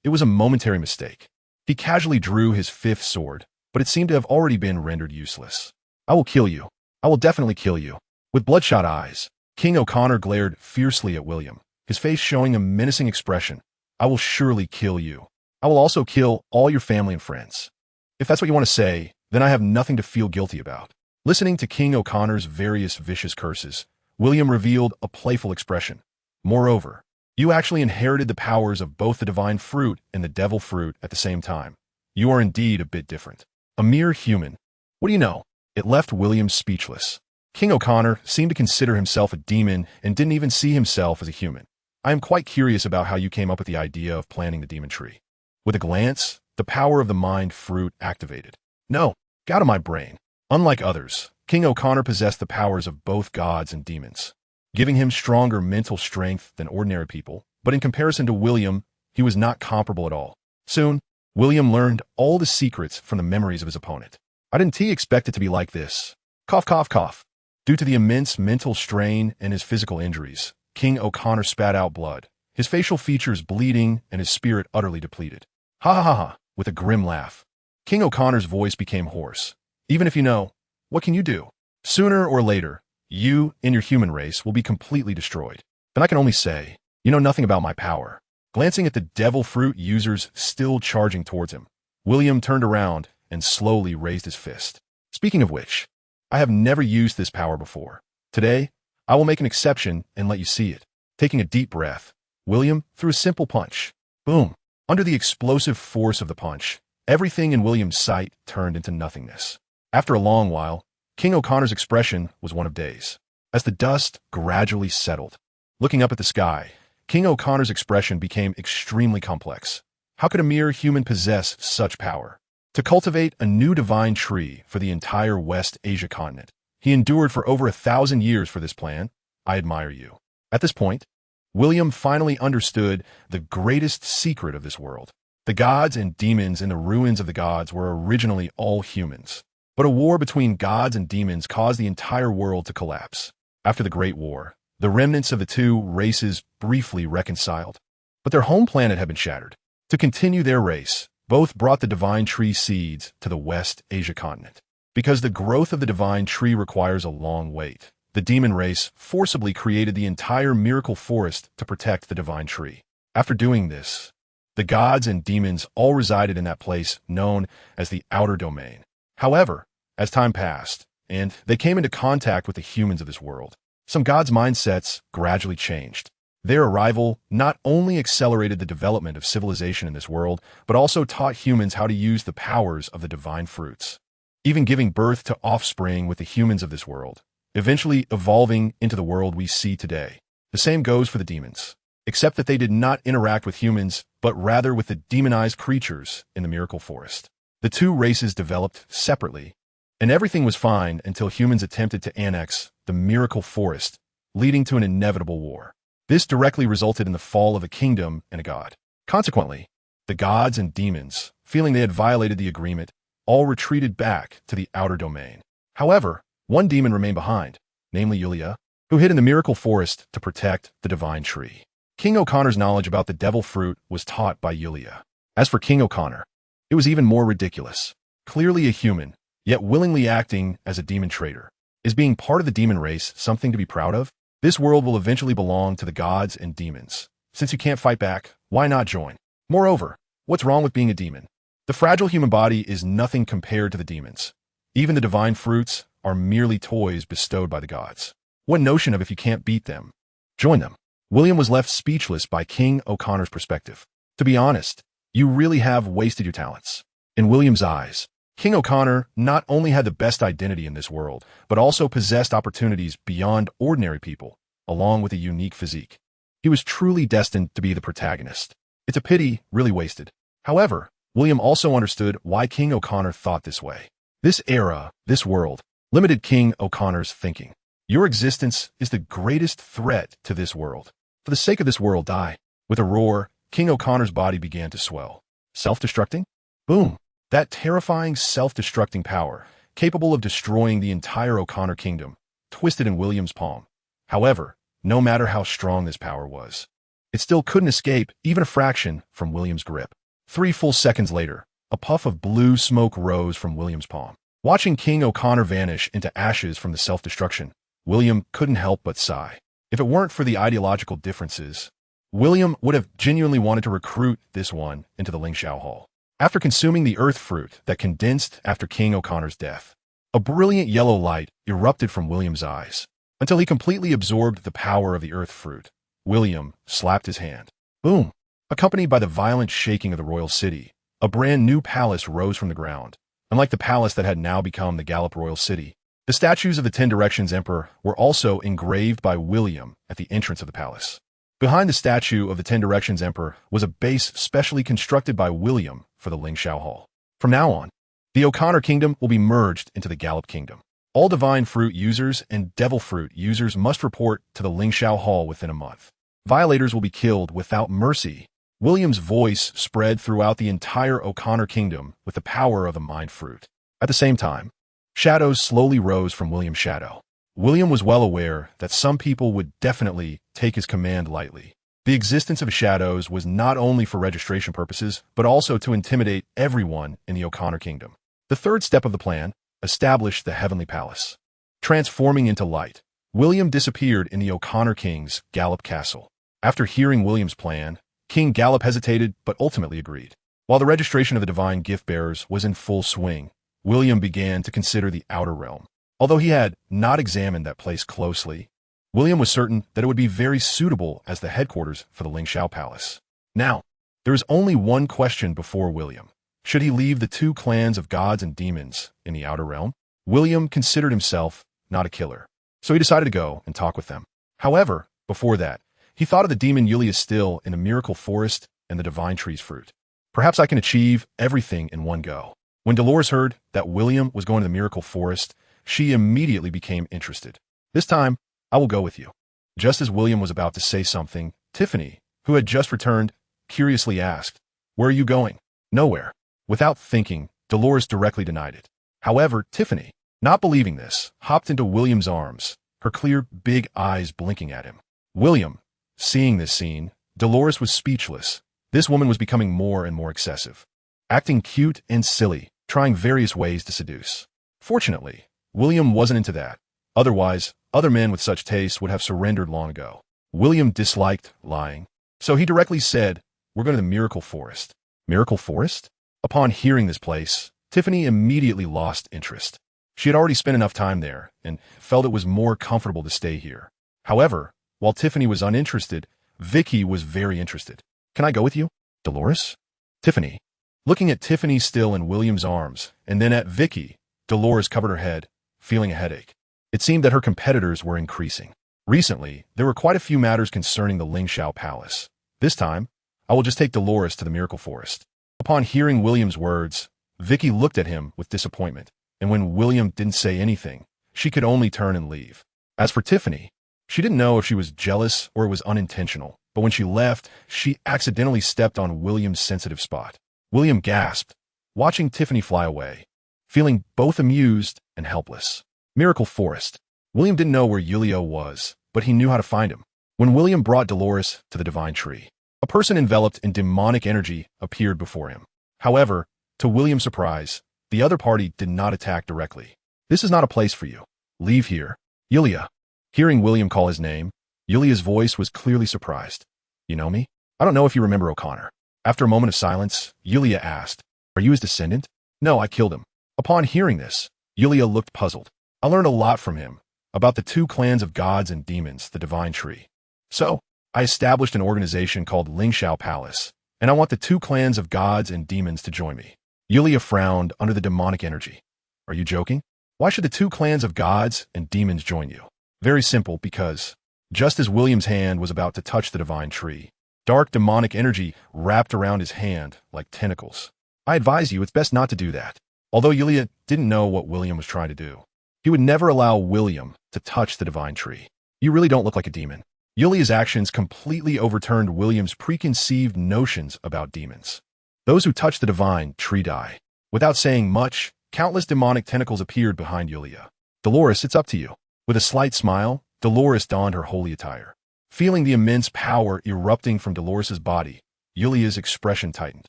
it was a momentary mistake. He casually drew his fifth sword, but it seemed to have already been rendered useless. I will kill you. I will definitely kill you. With bloodshot eyes, King O'Connor glared fiercely at William, his face showing a menacing expression. I will surely kill you. I will also kill all your family and friends. If that's what you want to say, then I have nothing to feel guilty about. Listening to King O'Connor's various vicious curses, William revealed a playful expression. Moreover, you actually inherited the powers of both the divine fruit and the devil fruit at the same time. You are indeed a bit different. A mere human. What do you know? It left William speechless. King O'Connor seemed to consider himself a demon and didn't even see himself as a human. I am quite curious about how you came up with the idea of planting the demon tree. With a glance, the power of the mind fruit activated. No, out of my brain. Unlike others, King O'Connor possessed the powers of both gods and demons, giving him stronger mental strength than ordinary people, but in comparison to William, he was not comparable at all. Soon, William learned all the secrets from the memories of his opponent. I didn't expect it to be like this. Cough, cough, cough. Due to the immense mental strain and his physical injuries, King O'Connor spat out blood, his facial features bleeding and his spirit utterly depleted. Ha ha ha ha, with a grim laugh. King O'Connor's voice became hoarse. Even if you know, what can you do? Sooner or later, you and your human race will be completely destroyed. Then I can only say, you know nothing about my power. Glancing at the devil fruit users still charging towards him, William turned around and slowly raised his fist. Speaking of which, I have never used this power before. Today, I will make an exception and let you see it. Taking a deep breath, William threw a simple punch. Boom. Under the explosive force of the punch, everything in William's sight turned into nothingness. After a long while, King O'Connor's expression was one of daze. As the dust gradually settled, looking up at the sky, King O'Connor's expression became extremely complex. How could a mere human possess such power? To cultivate a new divine tree for the entire West Asia continent, he endured for over 1,000 years for this plan. I admire you. At this point, William finally understood the greatest secret of this world. The gods and demons in the ruins of the gods were originally all humans. But a war between gods and demons caused the entire world to collapse. After the Great War, the remnants of the two races briefly reconciled, but their home planet had been shattered. To continue their race, both brought the divine tree seeds to the West Asia continent. Because the growth of the divine tree requires a long wait, the demon race forcibly created the entire miracle forest to protect the divine tree. After doing this, the gods and demons all resided in that place known as the outer domain. However, as time passed, and they came into contact with the humans of this world, some gods' mindsets gradually changed. Their arrival not only accelerated the development of civilization in this world, but also taught humans how to use the powers of the divine fruits, even giving birth to offspring with the humans of this world, eventually evolving into the world we see today. The same goes for the demons, except that they did not interact with humans, but rather with the demonized creatures in the miracle forest. The two races developed separately, and everything was fine until humans attempted to annex the miracle forest, leading to an inevitable war. This directly resulted in the fall of a kingdom and a god. Consequently, the gods and demons, feeling they had violated the agreement, all retreated back to the outer domain. However, one demon remained behind, namely Yulia, who hid in the miracle forest to protect the divine tree. King O'Connor's knowledge about the devil fruit was taught by Yulia. As for King O'Connor, it was even more ridiculous. Clearly a human, yet willingly acting as a demon traitor. Is being part of the demon race something to be proud of? This world will eventually belong to the gods and demons. Since you can't fight back, why not join? Moreover, what's wrong with being a demon? The fragile human body is nothing compared to the demons. Even the divine fruits are merely toys bestowed by the gods. What notion of if you can't beat them, join them? William was left speechless by King O'Connor's perspective. To be honest, you really have wasted your talents. In William's eyes, King O'Connor not only had the best identity in this world, but also possessed opportunities beyond ordinary people, along with a unique physique. He was truly destined to be the protagonist. It's a pity, really wasted. However, William also understood why King O'Connor thought this way. This era, this world, limited King O'Connor's thinking. Your existence is the greatest threat to this world. For the sake of this world, die. With a roar, King O'Connor's body began to swell. Self-destructing? Boom! That terrifying self-destructing power, capable of destroying the entire O'Connor kingdom, twisted in William's palm. However, no matter how strong this power was, it still couldn't escape even a fraction from William's grip. 3 full seconds later, a puff of blue smoke rose from William's palm. Watching King O'Connor vanish into ashes from the self-destruction, William couldn't help but sigh. If it weren't for the ideological differences, William would have genuinely wanted to recruit this one into the Lingxiao Hall. After consuming the earth fruit that condensed after King O'Connor's death, a brilliant yellow light erupted from William's eyes. Until he completely absorbed the power of the earth fruit, William slapped his hand. Boom! Accompanied by the violent shaking of the royal city, a brand new palace rose from the ground. Unlike the palace that had now become the Gallop Royal City, the statues of the 10 Directions Emperor were also engraved by William at the entrance of the palace. Behind the statue of the 10 Directions Emperor was a base specially constructed by William for the Lingxiao Hall. From now on, the O'Connor Kingdom will be merged into the Gallop Kingdom. All Divine Fruit users and Devil Fruit users must report to the Lingxiao Hall within a month. Violators will be killed without mercy. William's voice spread throughout the entire O'Connor Kingdom with the power of the Mind Fruit. At the same time, shadows slowly rose from William's shadow. William was well aware that some people would definitely take his command lightly. The existence of shadows was not only for registration purposes, but also to intimidate everyone in the O'Connor Kingdom. The third step of the plan established the Heavenly Palace. Transforming into light, William disappeared in the O'Connor King's Gallop Castle. After hearing William's plan, King Gallop hesitated but ultimately agreed. While the registration of the divine gift-bearers was in full swing, William began to consider the outer realm. Although he had not examined that place closely, William was certain that it would be very suitable as the headquarters for the Lingxiao Palace. Now, there is only one question before William. Should he leave the 2 clans of gods and demons in the outer realm? William considered himself not a killer, so he decided to go and talk with them. However, before that, he thought of the demon Yulia still in the miracle forest and the divine tree's fruit. Perhaps I can achieve everything in one go. When Dolores heard that William was going to the miracle forest, she immediately became interested. This time, I will go with you. Just as William was about to say something, Tiffany, who had just returned, curiously asked, "Where are you going?" "Nowhere." Without thinking, Dolores directly denied it. However, Tiffany, not believing this, hopped into William's arms, her clear, big eyes blinking at him. William, seeing this scene, Dolores was speechless. This woman was becoming more and more excessive, acting cute and silly, trying various ways to seduce. Fortunately, William wasn't into that. Otherwise, other men with such tastes would have surrendered long ago. William disliked lying, so he directly said, "We're going to the Miracle Forest." Miracle Forest? Upon hearing this place, Tiffany immediately lost interest. She had already spent enough time there and felt it was more comfortable to stay here. However, while Tiffany was uninterested, Vicky was very interested. Can I go with you? Dolores? Tiffany. Looking at Tiffany still in William's arms, and then at Vicky, Dolores covered her head, feeling a headache. It seemed that her competitors were increasing. Recently, there were quite a few matters concerning the Lingxiao Palace. This time, I will just take Dolores to the Miracle Forest. Upon hearing William's words, Vicky looked at him with disappointment, and when William didn't say anything, she could only turn and leave. As for Tiffany, she didn't know if she was jealous or it was unintentional, but when she left, she accidentally stepped on William's sensitive spot. William gasped, watching Tiffany fly away, feeling both amused and helpless. Miracle Forest. William didn't know where Douluo was, but he knew how to find him. When William brought Dolores to the divine tree, a person enveloped in demonic energy appeared before him. However, to William's surprise, the other party did not attack directly. This is not a place for you. Leave here. Douluo. Hearing William call his name, Yulia's voice was clearly surprised. You know me? I don't know if you remember O'Connor. After a moment of silence, Douluo asked, Are you his descendant? No, I killed him. Upon hearing this, Douluo looked puzzled. I learned a lot from him about the two clans of gods and demons, the divine tree. So, I established an organization called Lingxiao Palace, and I want the two clans of gods and demons to join me. Douluo frowned under the demonic energy. Are you joking? Why should the two clans of gods and demons join you? Very simple, because just as William's hand was about to touch the divine tree, dark demonic energy wrapped around his hand like tentacles. I advise you, it's best not to do that. Although Douluo didn't know what William was trying to do, he would never allow William to touch the divine tree. You really don't look like a demon. Douluo's actions completely overturned William's preconceived notions about demons. Those who touch the divine tree die. Without saying much, countless demonic tentacles appeared behind Douluo. Dolores, it's up to you. With a slight smile, Dolores donned her holy attire. Feeling the immense power erupting from Dolores's body, Douluo's expression tightened.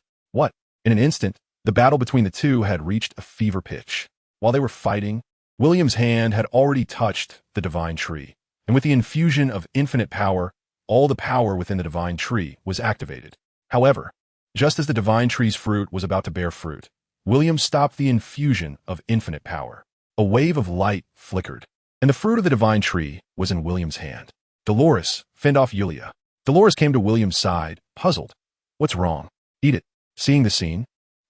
What? In an instant, the battle between the two had reached a fever pitch. While they were fighting, William's hand had already touched the divine tree, and with the infusion of infinite power, all the power within the divine tree was activated. However, just as the divine tree's fruit was about to bear fruit, William stopped the infusion of infinite power. A wave of light flickered, and the fruit of the divine tree was in William's hand. Dolores fended off Douluo. Dolores came to William's side, puzzled. What's wrong? Eat it. Seeing the scene,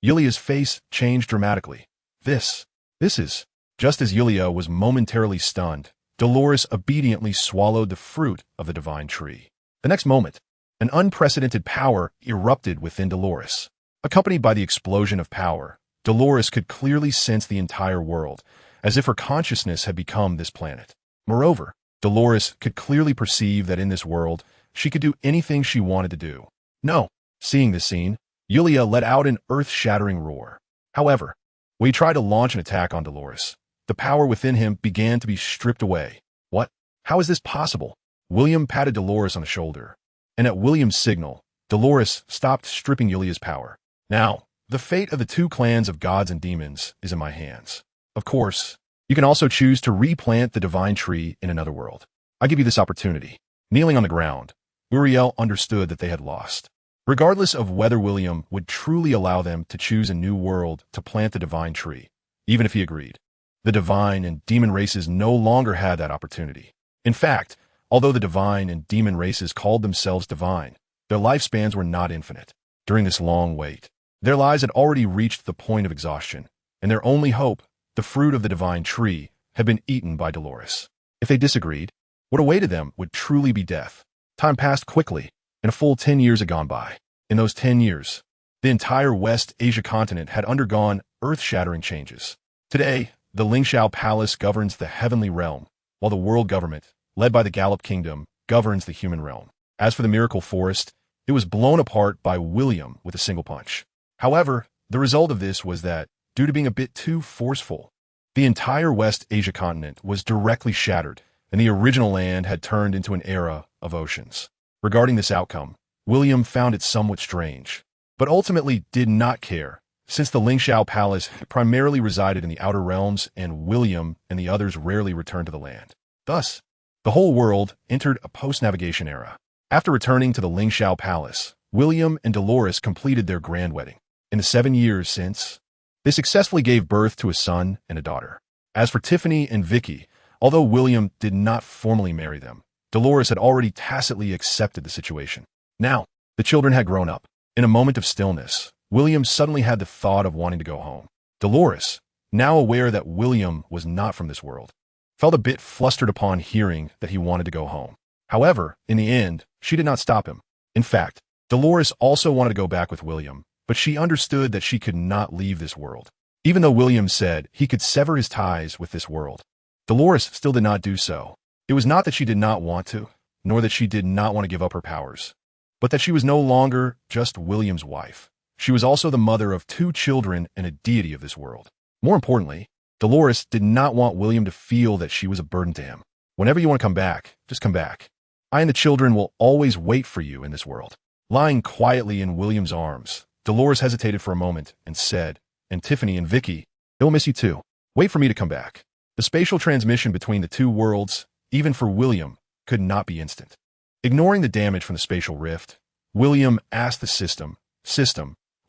Douluo's face changed dramatically. This is... Just as Douluo was momentarily stunned, Dolores obediently swallowed the fruit of the divine tree. The next moment, an unprecedented power erupted within Dolores. Accompanied by the explosion of power, Dolores could clearly sense the entire world, as if her consciousness had become this planet. Moreover, Dolores could clearly perceive that in this world, she could do anything she wanted to do. No. Seeing this scene, Douluo let out an earth-shattering roar. However, when he tried to launch an attack on Dolores, the power within him began to be stripped away. What? How is this possible? William patted Dolores on the shoulder, and at William's signal, Dolores stopped stripping Douluo's power. Now, the fate of the two clans of gods and demons is in my hands. Of course, you can also choose to replant the divine tree in another world. I give you this opportunity. Kneeling on the ground, Uriel understood that they had lost. Regardless of whether William would truly allow them to choose a new world to plant the divine tree, even if he agreed, the divine and demon races no longer had that opportunity. In fact, although the divine and demon races called themselves divine, their lifespans were not infinite. During this long wait, their lives had already reached the point of exhaustion, and their only hope, the fruit of the divine tree, had been eaten by Dolores. If they disagreed, what awaited them would truly be death. Time passed quickly, and a full 10 years had gone by. In those 10 years, the entire West Asia continent had undergone earth-shattering changes. Today, the Lingxiao Palace governs the heavenly realm, while the world government, led by the Gallup Kingdom, governs the human realm. As for the Miracle Forest, it was blown apart by William with a single punch. However, the result of this was that, due to being a bit too forceful, the entire West Asia continent was directly shattered, and the original land had turned into an era of oceans. Regarding this outcome, William found it somewhat strange, but ultimately did not care, since the Lingxiao Palace primarily resided in the outer realms and William and the others rarely returned to the land. Thus, the whole world entered a post-navigation era. After returning to the Lingxiao Palace, William and Dolores completed their grand wedding. In the 7 years since, they successfully gave birth to a son and a daughter. As for Tiffany and Vicky, although William did not formally marry them, Dolores had already tacitly accepted the situation. Now, the children had grown up. In a moment of stillness, William suddenly had the thought of wanting to go home. Dolores, now aware that William was not from this world, felt a bit flustered upon hearing that he wanted to go home. However, in the end, she did not stop him. In fact, Dolores also wanted to go back with William, but she understood that she could not leave this world. Even though William said he could sever his ties with this world, Dolores still did not do so. It was not that she did not want to, nor that she did not want to give up her powers, but that she was no longer just William's wife. She was also the mother of 2 children and a deity of this world. More importantly, Dolores did not want William to feel that she was a burden to him. Whenever you want to come back, just come back. I and the children will always wait for you in this world. Lying quietly in William's arms, Dolores hesitated for a moment and said, "And Tiffany and Vicky, they'll miss you too. Wait for me to come back." The spatial transmission between the 2 worlds, even for William, could not be instant. Ignoring the damage from the spatial rift, William asked the system,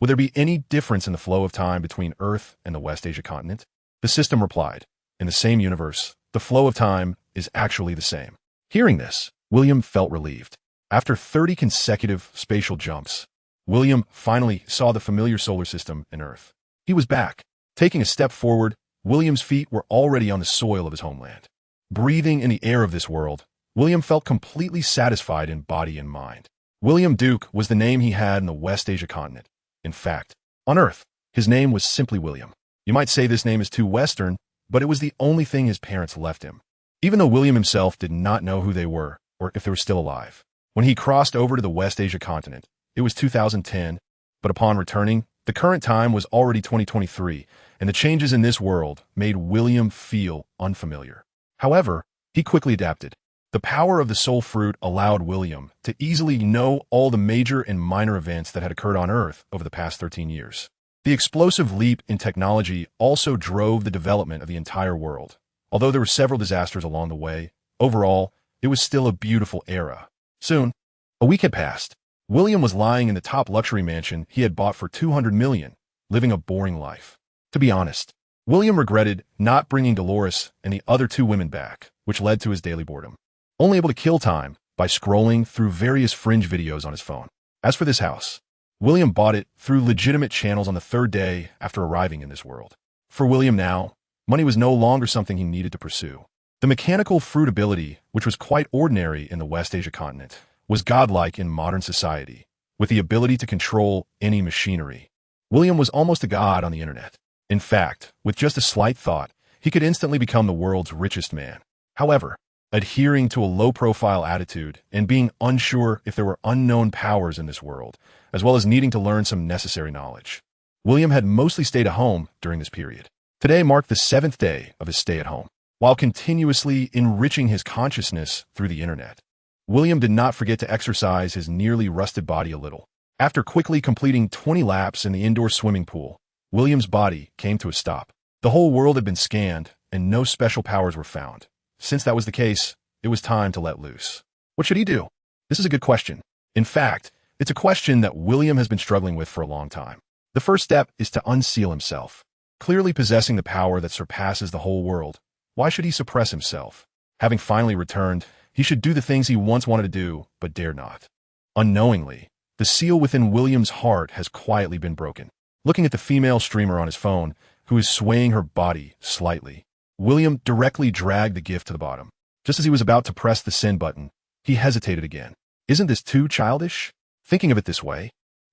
"Will there be any difference in the flow of time between Earth and the West Asia continent?" The system replied, "In the same universe, the flow of time is actually the same." Hearing this, William felt relieved. After 30 consecutive spatial jumps, William finally saw the familiar solar system and Earth. He was back. Taking a step forward, William's feet were already on the soil of his homeland. Breathing in the air of this world, William felt completely satisfied in body and mind. William Duke was the name he had in the West Asia continent. In fact, on Earth, his name was simply William. You might say this name is too Western, but it was the only thing his parents left him. Even though William himself did not know who they were, or if they were still alive. When he crossed over to the West Asia continent, it was 2010, but upon returning, the current time was already 2023, and the changes in this world made William feel unfamiliar. However, he quickly adapted. The power of the soul fruit allowed William to easily know all the major and minor events that had occurred on Earth over the past 13 years. The explosive leap in technology also drove the development of the entire world. Although there were several disasters along the way, overall, it was still a beautiful era. Soon, a week had passed. William was lying in the top luxury mansion he had bought for $200 million, living a boring life. To be honest, William regretted not bringing Dolores and the other 2 women back, which led to his daily boredom. Only able to kill time by scrolling through various fringe videos on his phone. As for this house, William bought it through legitimate channels on the 3rd day after arriving in this world. For William now, money was no longer something he needed to pursue. The mechanical fruit ability, which was quite ordinary in the West Asia continent, was godlike in modern society, with the ability to control any machinery. William was almost a god on the internet. In fact, with just a slight thought, he could instantly become the world's richest man. However, adhering to a low-profile attitude and being unsure if there were unknown powers in this world, as well as needing to learn some necessary knowledge, William had mostly stayed at home during this period. Today marked the 7th day of his stay at home. While continuously enriching his consciousness through the internet, William did not forget to exercise his nearly rusted body a little. After quickly completing 20 laps in the indoor swimming pool, William's body came to a stop. The whole world had been scanned, and no special powers were found. Since that was the case, it was time to let loose. What should he do? This is a good question. In fact, it's a question that William has been struggling with for a long time. The first step is to unseal himself. Clearly possessing the power that surpasses the whole world, why should he suppress himself? Having finally returned, he should do the things he once wanted to do, but dared not. Unknowingly, the seal within William's heart has quietly been broken. Looking at the female streamer on his phone, who is swaying her body slightly, William directly dragged the gift to the bottom. Just as he was about to press the send button, he hesitated again. Isn't this too childish? Thinking of it this way,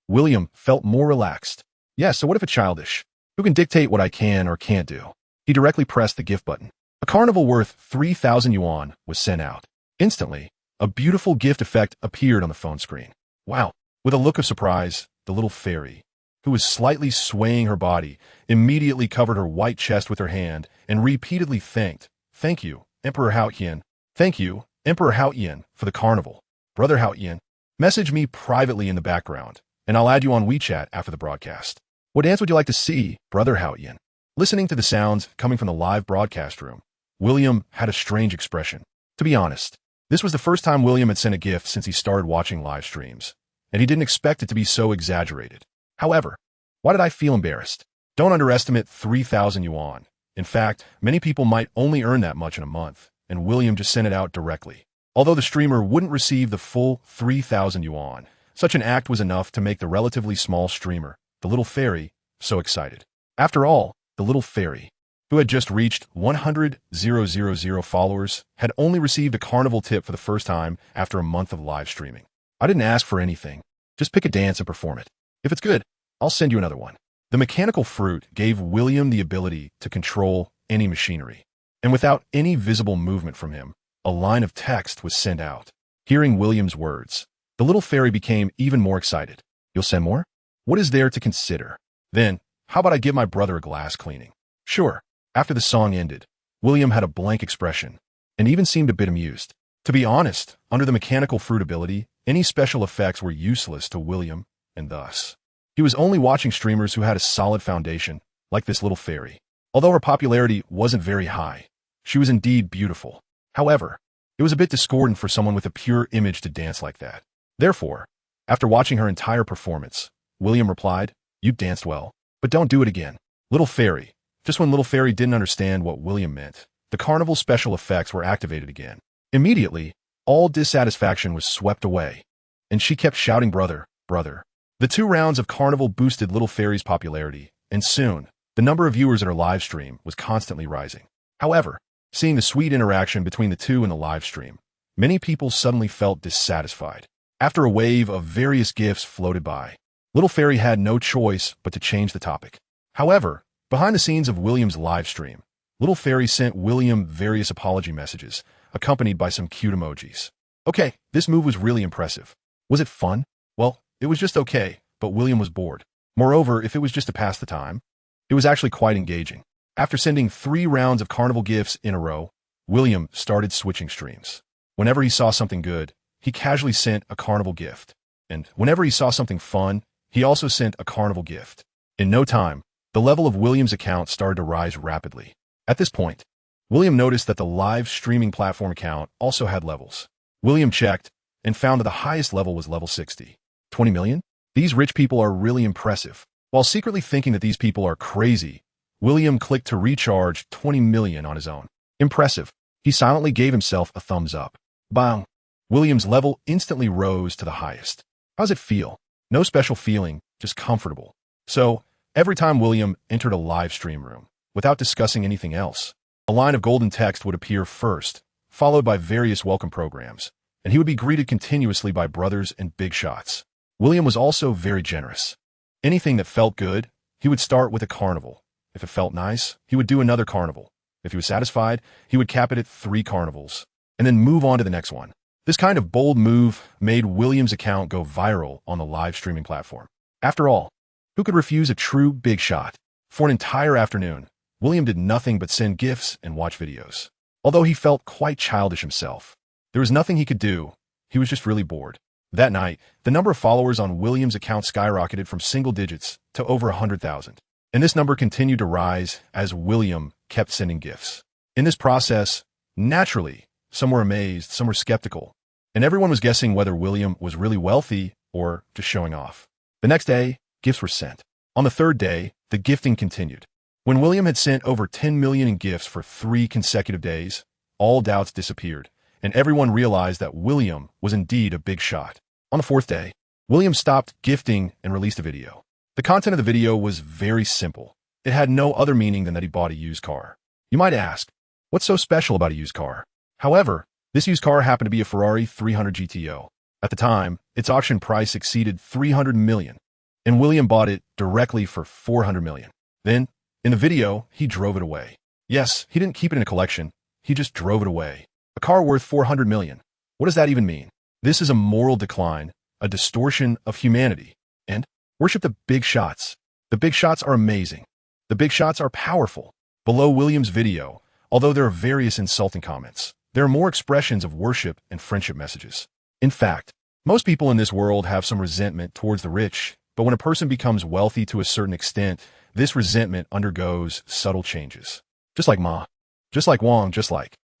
William felt more relaxed. Yes, so what if it's childish? Who can dictate what I can or can't do? He directly pressed the gift button. A carnival worth 3,000 yuan was sent out. Instantly, a beautiful gift effect appeared on the phone screen. Wow! With a look of surprise, the little fairy, who was slightly swaying her body, immediately covered her white chest with her hand and repeatedly thanked, "Thank you, Emperor Haoyan. Thank you, Emperor Haoyan, for the carnival. Brother Haoyan, message me privately in the background, and I'll add you on WeChat after the broadcast. What dance would you like to see, Brother Haoyan?" Listening to the sounds coming from the live broadcast room, William had a strange expression. To be honest, this was the first time William had sent a gift since he started watching live streams, and he didn't expect it to be so exaggerated. However, why did I feel embarrassed? Don't underestimate 3,000 yuan. In fact, many people might only earn that much in a month, and William just sent it out directly. although the streamer wouldn't receive the full 3,000 yuan. Such an act was enough to make the relatively small streamer, the little fairy, so excited. After all, the little fairy, who had just reached 100,000 followers, had only received a carnival tip for the first time after a month of live streaming. I didn't ask for anything. Just pick a dance and perform it. If it's good, I'll send you another one. The mechanical fruit gave William the ability to control any machinery. And without any visible movement from him, a line of text was sent out. Hearing William's words, the little fairy became even more excited. You'll send more? What is there to consider? Then, how about I give my brother a glass cleaning? Sure. After the song ended, William had a blank expression and even seemed a bit amused. To be honest, under the mechanical fruit ability, any special effects were useless to William, and thus, he was only watching streamers who had a solid foundation, like this little fairy. Although her popularity wasn't very high, she was indeed beautiful. However, it was a bit discordant for someone with a pure image to dance like that. Therefore, after watching her entire performance, William replied, "You danced well, but don't do it again." Little fairy. Just when little fairy didn't understand what William meant, the carnival special effects were activated again. Immediately, all dissatisfaction was swept away, and she kept shouting, "Brother, brother." The 2 rounds of carnival boosted little fairy's popularity, and soon, the number of viewers at her live stream was constantly rising. However, seeing the sweet interaction between the two in the live stream, many people suddenly felt dissatisfied. After a wave of various gifts floated by, little fairy had no choice but to change the topic. However, behind the scenes of William's live stream, little fairy sent William various apology messages, accompanied by some cute emojis. Okay, this move was really impressive. Was it fun? Well, it was just okay, but William was bored. Moreover, if it was just to pass the time, it was actually quite engaging. After sending 3 rounds of carnival gifts in a row, William started switching streams. Whenever he saw something good, he casually sent a carnival gift. And whenever he saw something fun, he also sent a carnival gift. In no time, the level of William's account started to rise rapidly. At this point, William noticed that the live streaming platform account also had levels. William checked and found that the highest level was level 60. 20 million? These rich people are really impressive. While secretly thinking that these people are crazy, William clicked to recharge 20 million on his own. Impressive. He silently gave himself a thumbs up. Bang! William's level instantly rose to the highest. How's it feel? No special feeling, just comfortable. So, every time William entered a live stream room, without discussing anything else, a line of golden text would appear first, followed by various welcome programs, and he would be greeted continuously by brothers and big shots. William was also very generous. Anything that felt good, he would start with a carnival. If it felt nice, he would do another carnival. If he was satisfied, he would cap it at 3 carnivals, and then move on to the next one. This kind of bold move made William's account go viral on the live streaming platform. After all, who could refuse a true big shot? For an entire afternoon, William did nothing but send gifts and watch videos. Although he felt quite childish himself, there was nothing he could do. He was just really bored. That night, the number of followers on William's account skyrocketed from single digits to over 100,000. And this number continued to rise as William kept sending gifts. In this process, naturally, some were amazed, some were skeptical, and everyone was guessing whether William was really wealthy or just showing off. The next day, gifts were sent. On the 3rd day, the gifting continued. When William had sent over 10 million in gifts for 3 consecutive days, all doubts disappeared, and everyone realized that William was indeed a big shot. On the 4th day, William stopped gifting and released a video. The content of the video was very simple. It had no other meaning than that he bought a used car. You might ask, what's so special about a used car? However, this used car happened to be a Ferrari 300 GTO. At the time, its auction price exceeded 300 million, and William bought it directly for 400 million. Then, in the video, he drove it away. Yes, he didn't keep it in a collection, he just drove it away. A car worth 400 million. What does that even mean? This is a moral decline, a distortion of humanity. And worship the big shots. The big shots are amazing. The big shots are powerful. Below William's video, although there are various insulting comments, there are more expressions of worship and friendship messages. In fact, most people in this world have some resentment towards the rich, but when a person becomes wealthy to a certain extent, this resentment undergoes subtle changes. Just like Ma, just like Wang,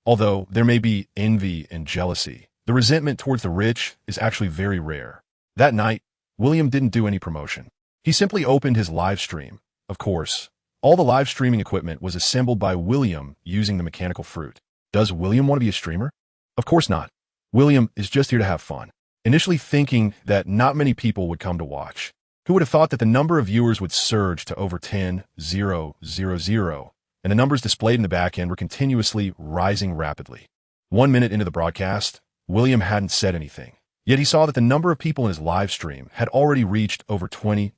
although there may be envy and jealousy, the resentment towards the rich is actually very rare. That night, William didn't do any promotion. He simply opened his live stream. Of course, all the live streaming equipment was assembled by William using the mechanical fruit. Does William want to be a streamer? Of course not. William is just here to have fun. Initially thinking that not many people would come to watch. Who would have thought that the number of viewers would surge to over 10,000, and the numbers displayed in the back end were continuously rising rapidly. 1 minute into the broadcast, William hadn't said anything. Yet he saw that the number of people in his live stream had already reached over 20,000,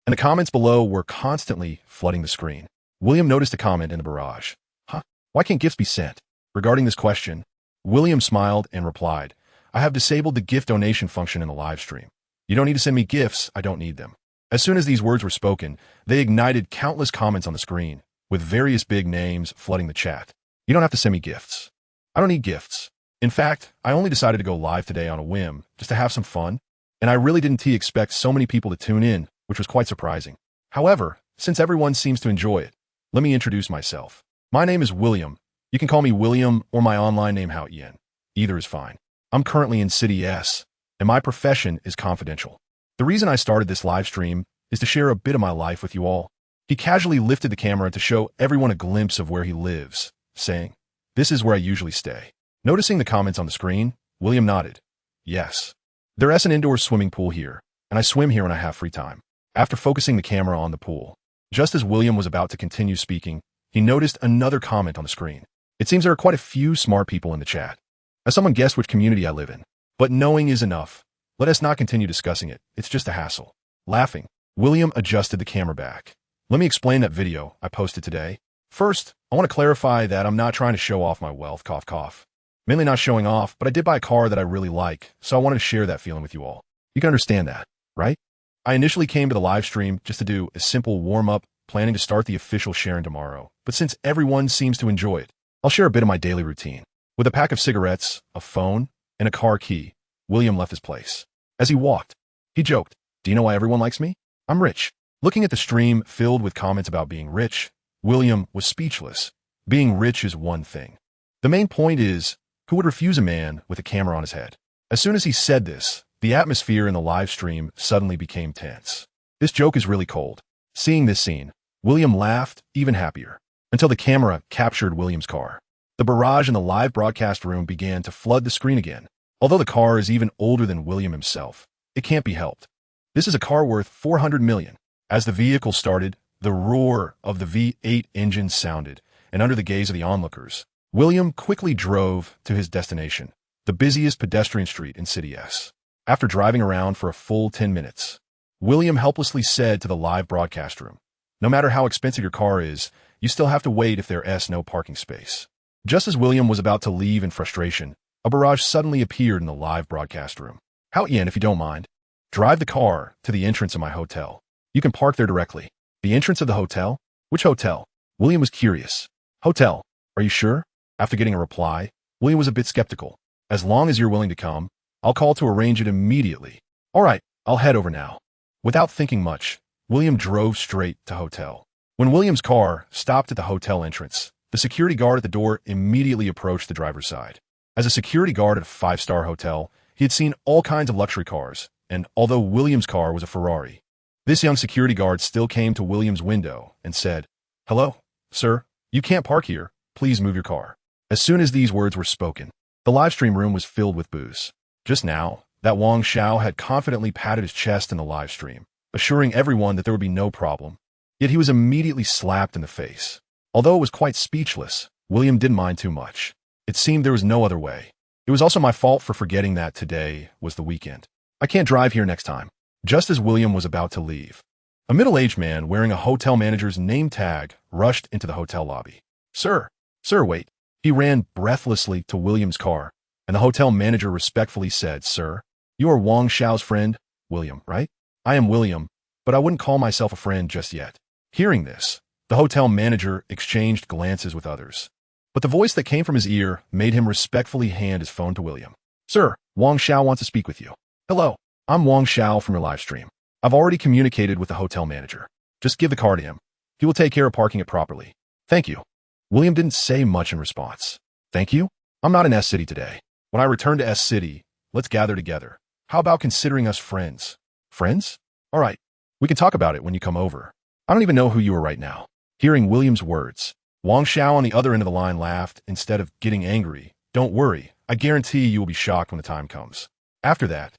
and the comments below were constantly flooding the screen. William noticed a comment in the barrage. Huh? Why can't gifts be sent? Regarding this question, William smiled and replied, I have disabled the gift donation function in the live stream. You don't need to send me gifts, I don't need them. As soon as these words were spoken, they ignited countless comments on the screen, with various big names flooding the chat. You don't have to send me gifts. I don't need gifts. In fact, I only decided to go live today on a whim, just to have some fun, and I really didn't expect so many people to tune in, which was quite surprising. However, since everyone seems to enjoy it, let me introduce myself. My name is William. You can call me William or my online name akin. Either is fine. I'm currently in City S, and my profession is confidential. The reason I started this live stream is to share a bit of my life with you all. He casually lifted the camera to show everyone a glimpse of where he lives, saying, This is where I usually stay. Noticing the comments on the screen, William nodded. Yes. There is an indoor swimming pool here, and I swim here when I have free time. After focusing the camera on the pool, just as William was about to continue speaking, he noticed another comment on the screen. It seems there are quite a few smart people in the chat. As someone guessed which community I live in. But knowing is enough. Let us not continue discussing it. It's just a hassle. Laughing, William adjusted the camera back. Let me explain that video I posted today. First, I want to clarify that I'm not trying to show off my wealth, cough, cough. Mainly not showing off, but I did buy a car that I really like, so I wanted to share that feeling with you all. You can understand that, right? I initially came to the live stream just to do a simple warm-up, planning to start the official sharing tomorrow. But since everyone seems to enjoy it, I'll share a bit of my daily routine. With a pack of cigarettes, a phone, and a car key, William left his place. As he walked, he joked, Do you know why everyone likes me? I'm rich. Looking at the stream filled with comments about being rich, William was speechless. Being rich is one thing. The main point is, who would refuse a man with a camera on his head? As soon as he said this, the atmosphere in the live stream suddenly became tense. This joke is really cold. Seeing this scene, William laughed even happier, until the camera captured William's car. The barrage in the live broadcast room began to flood the screen again. Although the car is even older than William himself, it can't be helped. This is a car worth 400 million. As the vehicle started, the roar of the V8 engine sounded, and under the gaze of the onlookers, William quickly drove to his destination, the busiest pedestrian street in City S. After driving around for a full 10 minutes, William helplessly said to the live broadcast room, No matter how expensive your car is, you still have to wait if there is no parking space. Just as William was about to leave in frustration, a barrage suddenly appeared in the live broadcast room. Akin, if you don't mind, drive the car to the entrance of my hotel. You can park there directly. The entrance of the hotel? Which hotel? William was curious. Hotel. Are you sure? After getting a reply, William was a bit skeptical. As long as you're willing to come, I'll call to arrange it immediately. All right, I'll head over now. Without thinking much, William drove straight to hotel. When William's car stopped at the hotel entrance, the security guard at the door immediately approached the driver's side. As a security guard at a five-star hotel, he had seen all kinds of luxury cars, and although William's car was a Ferrari, this young security guard still came to William's window and said, Hello, sir, you can't park here. Please move your car. As soon as these words were spoken, the livestream room was filled with boos. Just now, that Wang Xiao had confidently patted his chest in the live stream, assuring everyone that there would be no problem. Yet he was immediately slapped in the face. Although it was quite speechless, William didn't mind too much. It seemed there was no other way. It was also my fault for forgetting that today was the weekend. I can't drive here next time. Just as William was about to leave, a middle-aged man wearing a hotel manager's name tag rushed into the hotel lobby. Sir, wait. He ran breathlessly to William's car, and the hotel manager respectfully said, Sir, you are Wang Xiao's friend, William, right? I am William, but I wouldn't call myself a friend just yet. Hearing this, the hotel manager exchanged glances with others. But the voice that came from his ear made him respectfully hand his phone to William. Sir, Wang Xiao wants to speak with you. Hello, I'm Wang Xiao from your live stream. I've already communicated with the hotel manager. Just give the car to him. He will take care of parking it properly. Thank you. William didn't say much in response. Thank you? I'm not in S City today. When I return to S City, let's gather together. How about considering us friends? Friends? All right. We can talk about it when you come over. I don't even know who you are right now. Hearing William's words, Wang Xiao on the other end of the line laughed instead of getting angry. Don't worry, I guarantee you will be shocked when the time comes. After that,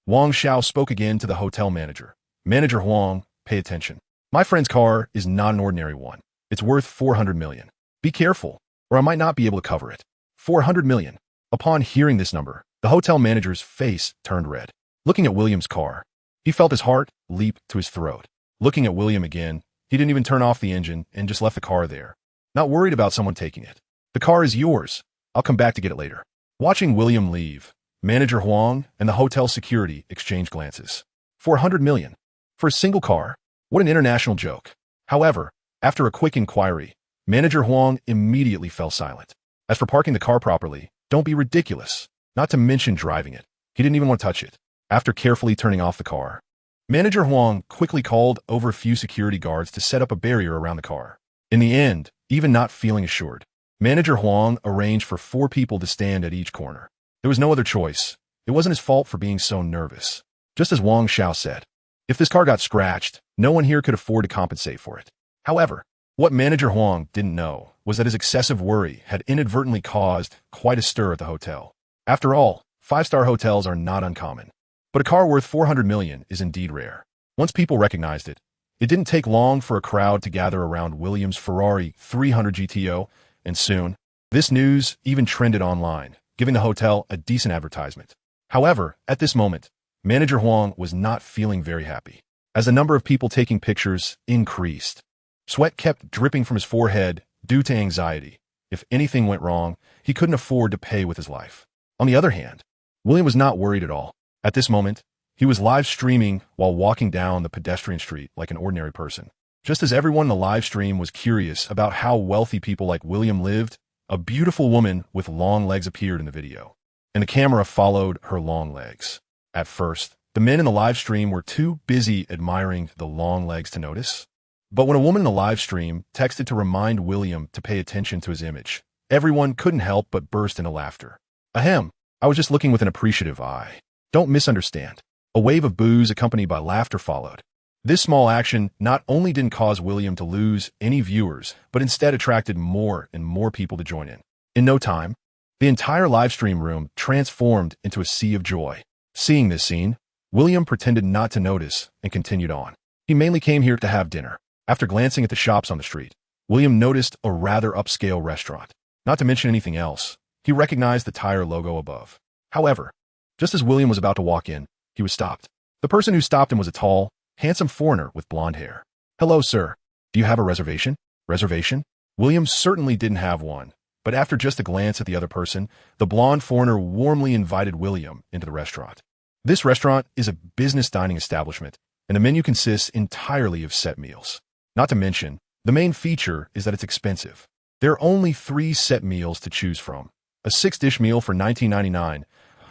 Wang Xiao spoke again to the hotel manager. Manager Huang, pay attention. My friend's car is not an ordinary one. It's worth 400 million. Be careful, or I might not be able to cover it. 400 million. Upon hearing this number, the hotel manager's face turned red. Looking at William's car, he felt his heart leap to his throat. Looking at William again, he didn't even turn off the engine and just left the car there. Not worried about someone taking it. The car is yours. I'll come back to get it later. Watching William leave, Manager Huang and the hotel security exchanged glances. 400 million. For a single car? What an international joke. However, after a quick inquiry, Manager Huang immediately fell silent. As for parking the car properly, don't be ridiculous. Not to mention driving it. He didn't even want to touch it. After carefully turning off the car, Manager Huang quickly called over a few security guards to set up a barrier around the car. In the end, even not feeling assured, Manager Huang arranged for 4 people to stand at each corner. There was no other choice. It wasn't his fault for being so nervous. Just as Wang Xiao said, if this car got scratched, no one here could afford to compensate for it. However, what Manager Huang didn't know was that his excessive worry had inadvertently caused quite a stir at the hotel. After all, 5-star hotels are not uncommon. But a car worth 400 million is indeed rare. Once people recognized it, it didn't take long for a crowd to gather around William's Ferrari 300 GTO, and soon, this news even trended online, giving the hotel a decent advertisement. However, at this moment, Manager Huang was not feeling very happy. As the number of people taking pictures increased, sweat kept dripping from his forehead due to anxiety. If anything went wrong, he couldn't afford to pay with his life. On the other hand, William was not worried at all. At this moment, he was live streaming while walking down the pedestrian street like an ordinary person. Just as everyone in the live stream was curious about how wealthy people like William lived, a beautiful woman with long legs appeared in the video, and the camera followed her long legs. At first, the men in the live stream were too busy admiring the long legs to notice. But when a woman in the live stream texted to remind William to pay attention to his image, everyone couldn't help but burst into laughter. Ahem, I was just looking with an appreciative eye. Don't misunderstand. A wave of boos accompanied by laughter followed. This small action not only didn't cause William to lose any viewers, but instead attracted more and more people to join in. In no time, the entire live stream room transformed into a sea of joy. Seeing this scene, William pretended not to notice and continued on. He mainly came here to have dinner. After glancing at the shops on the street, William noticed a rather upscale restaurant. Not to mention anything else, he recognized the tire logo above. However, just as William was about to walk in, he was stopped. The person who stopped him was a tall, handsome foreigner with blonde hair. Hello, sir. Do you have a reservation? Reservation? William certainly didn't have one, but after just a glance at the other person, the blonde foreigner warmly invited William into the restaurant. This restaurant is a business dining establishment, and the menu consists entirely of set meals. Not to mention, the main feature is that it's expensive. There are only 3 set meals to choose from. A 6-dish meal for $19.99,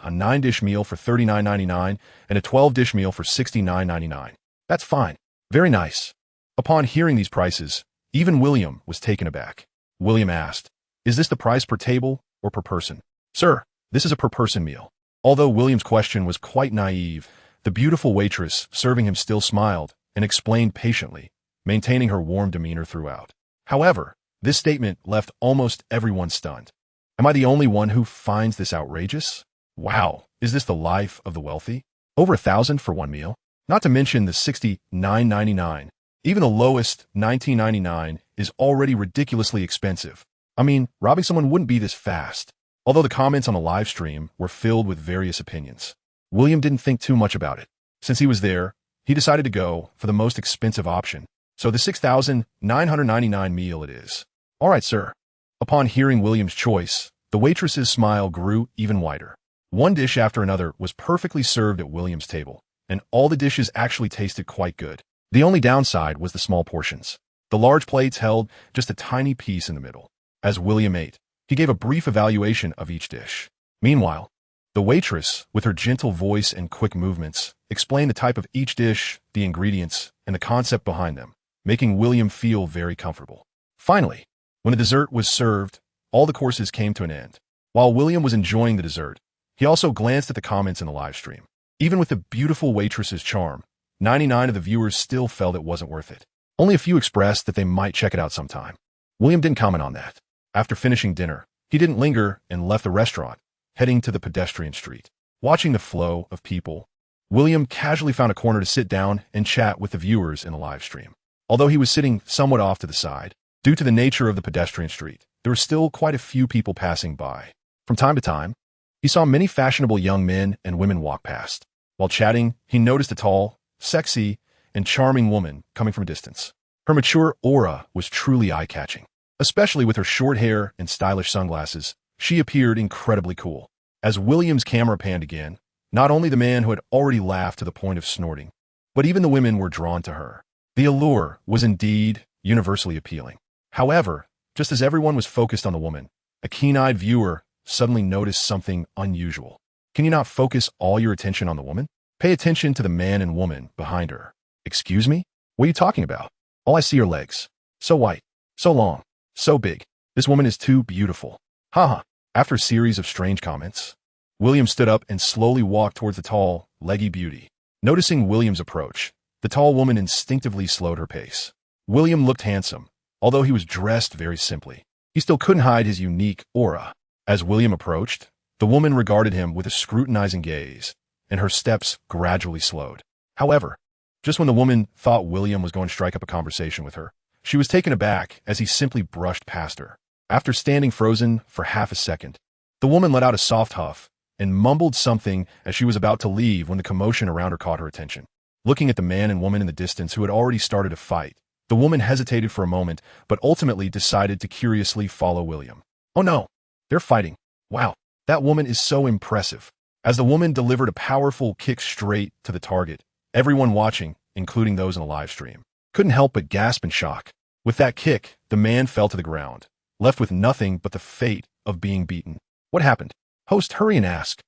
a 9-dish meal for $39.99, and a 12-dish meal for $69.99. That's fine. Very nice. Upon hearing these prices, even William was taken aback. William asked, is this the price per table or per person? Sir, this is a per-person meal. Although William's question was quite naive, the beautiful waitress serving him still smiled and explained patiently, maintaining her warm demeanor throughout. However, this statement left almost everyone stunned. Am I the only one who finds this outrageous? Wow, is this the life of the wealthy? Over $1,000 for one meal? Not to mention the $69.99. Even the lowest $19.99 is already ridiculously expensive. I mean, robbing someone wouldn't be this fast. Although the comments on the live stream were filled with various opinions, William didn't think too much about it. Since he was there, he decided to go for the most expensive option. So the $6,999 meal it is. All right, sir. Upon hearing William's choice, the waitress's smile grew even wider. One dish after another was perfectly served at William's table, and all the dishes actually tasted quite good. The only downside was the small portions. The large plates held just a tiny piece in the middle. As William ate, he gave a brief evaluation of each dish. Meanwhile, the waitress, with her gentle voice and quick movements, explained the type of each dish, the ingredients, and the concept behind them, making William feel very comfortable. Finally, when the dessert was served, all the courses came to an end. While William was enjoying the dessert, he also glanced at the comments in the live stream. Even with the beautiful waitress's charm, 99 of the viewers still felt it wasn't worth it. Only a few expressed that they might check it out sometime. William didn't comment on that. After finishing dinner, he didn't linger and left the restaurant, heading to the pedestrian street. Watching the flow of people, William casually found a corner to sit down and chat with the viewers in the live stream. Although he was sitting somewhat off to the side, due to the nature of the pedestrian street, there were still quite a few people passing by. From time to time, he saw many fashionable young men and women walk past. While chatting, he noticed a tall, sexy, and charming woman coming from a distance. Her mature aura was truly eye-catching. Especially with her short hair and stylish sunglasses, she appeared incredibly cool. As William's camera panned again, not only the man who had already laughed to the point of snorting, but even the women were drawn to her. The allure was indeed universally appealing. However, just as everyone was focused on the woman, a keen-eyed viewer suddenly noticed something unusual. Can you not focus all your attention on the woman? Pay attention to the man and woman behind her. Excuse me? What are you talking about? All I see are legs. So white, so long, so big. This woman is too beautiful. Haha. After a series of strange comments, William stood up and slowly walked towards the tall, leggy beauty. Noticing William's approach, the tall woman instinctively slowed her pace. William looked handsome, although he was dressed very simply. He still couldn't hide his unique aura. As William approached, the woman regarded him with a scrutinizing gaze, and her steps gradually slowed. However, just when the woman thought William was going to strike up a conversation with her, she was taken aback as he simply brushed past her. After standing frozen for half a second, the woman let out a soft huff and mumbled something as she was about to leave when the commotion around her caught her attention. Looking at the man and woman in the distance who had already started a fight, the woman hesitated for a moment but ultimately decided to curiously follow William. Oh no, they're fighting. Wow, that woman is so impressive. As the woman delivered a powerful kick straight to the target, everyone watching, including those in the live stream, couldn't help but gasp in shock. With that kick, the man fell to the ground, left with nothing but the fate of being beaten. What happened? Host, hurry and ask.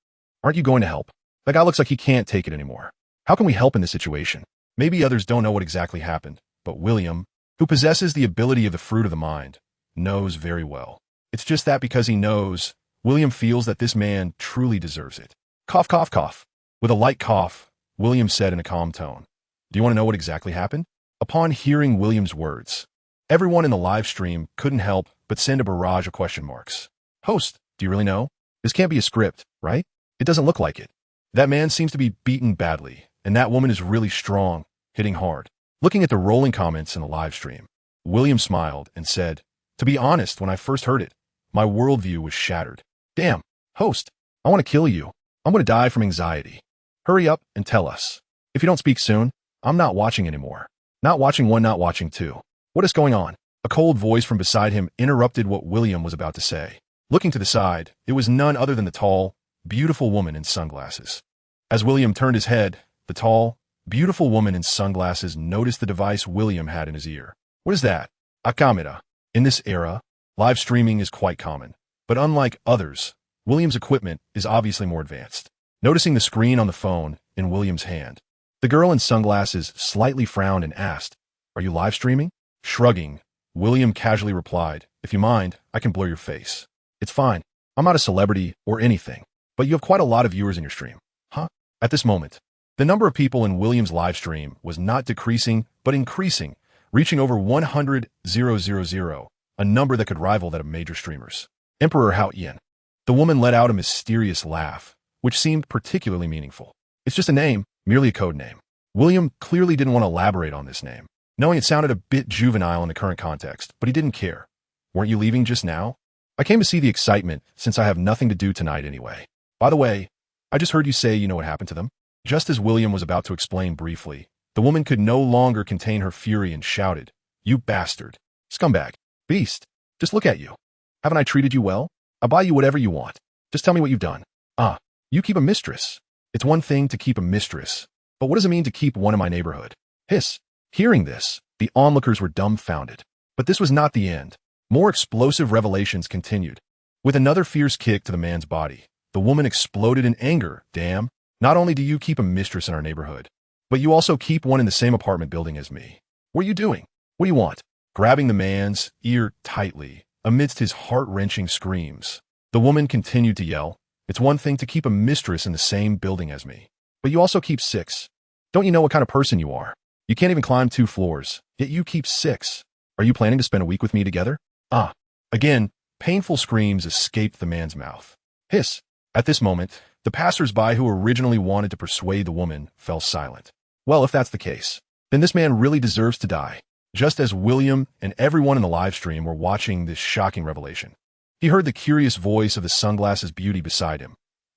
Aren't you going to help? That guy looks like he can't take it anymore. How can we help in this situation? Maybe others don't know what exactly happened, but William, who possesses the ability of the fruit of the mind, knows very well. It's just that because he knows, William feels that this man truly deserves it. Cough, cough, cough. With a light cough, William said in a calm tone, "Do you want to know what exactly happened?" Upon hearing William's words, everyone in the live stream couldn't help but send a barrage of question marks. Host, do you really know? This can't be a script, right? It doesn't look like it. That man seems to be beaten badly, and that woman is really strong, hitting hard. Looking at the rolling comments in the live stream, William smiled and said, "To be honest, when I first heard it, my worldview was shattered. Damn, host, I want to kill you. I'm going to die from anxiety. Hurry up and tell us. If you don't speak soon, I'm not watching anymore. Not watching one, not watching two. What is going on?" A cold voice from beside him interrupted what William was about to say. Looking to the side, it was none other than the tall, beautiful woman in sunglasses. As William turned his head, the tall, beautiful woman in sunglasses noticed the device William had in his ear. What is that? A camera. In this era, live streaming is quite common, but unlike others, William's equipment is obviously more advanced. Noticing the screen on the phone in William's hand, the girl in sunglasses slightly frowned and asked, "Are you live streaming?" Shrugging, William casually replied, "If you mind, I can blur your face. It's fine. I'm not a celebrity or anything, but you have quite a lot of viewers in your stream." Huh? At this moment, the number of people in William's live stream was not decreasing, but increasing, reaching over 100,000, a number that could rival that of major streamers. Emperor Hao Yin. The woman let out a mysterious laugh, which seemed particularly meaningful. It's just a name, merely a code name. William clearly didn't want to elaborate on this name, knowing it sounded a bit juvenile in the current context, but he didn't care. Weren't you leaving just now? I came to see the excitement since I have nothing to do tonight anyway. By the way, I just heard you say you know what happened to them. Just as William was about to explain briefly, the woman could no longer contain her fury and shouted, "You bastard! Scumbag! Beast! Just look at you! Haven't I treated you well? I'll buy you whatever you want. Just tell me what you've done. Ah, you keep a mistress. It's one thing to keep a mistress, but what does it mean to keep one in my neighborhood?" Hiss. Hearing this, the onlookers were dumbfounded. But this was not the end. More explosive revelations continued. With another fierce kick to the man's body, the woman exploded in anger. "Damn, not only do you keep a mistress in our neighborhood, but you also keep one in the same apartment building as me. What are you doing? What do you want?" Grabbing the man's ear tightly, amidst his heart-wrenching screams, the woman continued to yell, "It's one thing to keep a mistress in the same building as me, but you also keep 6. Don't you know what kind of person you are? You can't even climb 2 floors, yet you keep 6. Are you planning to spend a week with me together?" Ah. Again, painful screams escaped the man's mouth. Hiss. At this moment, the passers-by who originally wanted to persuade the woman fell silent. Well, if that's the case, then this man really deserves to die. Just as William and everyone in the live stream were watching this shocking revelation, he heard the curious voice of the sunglasses beauty beside him.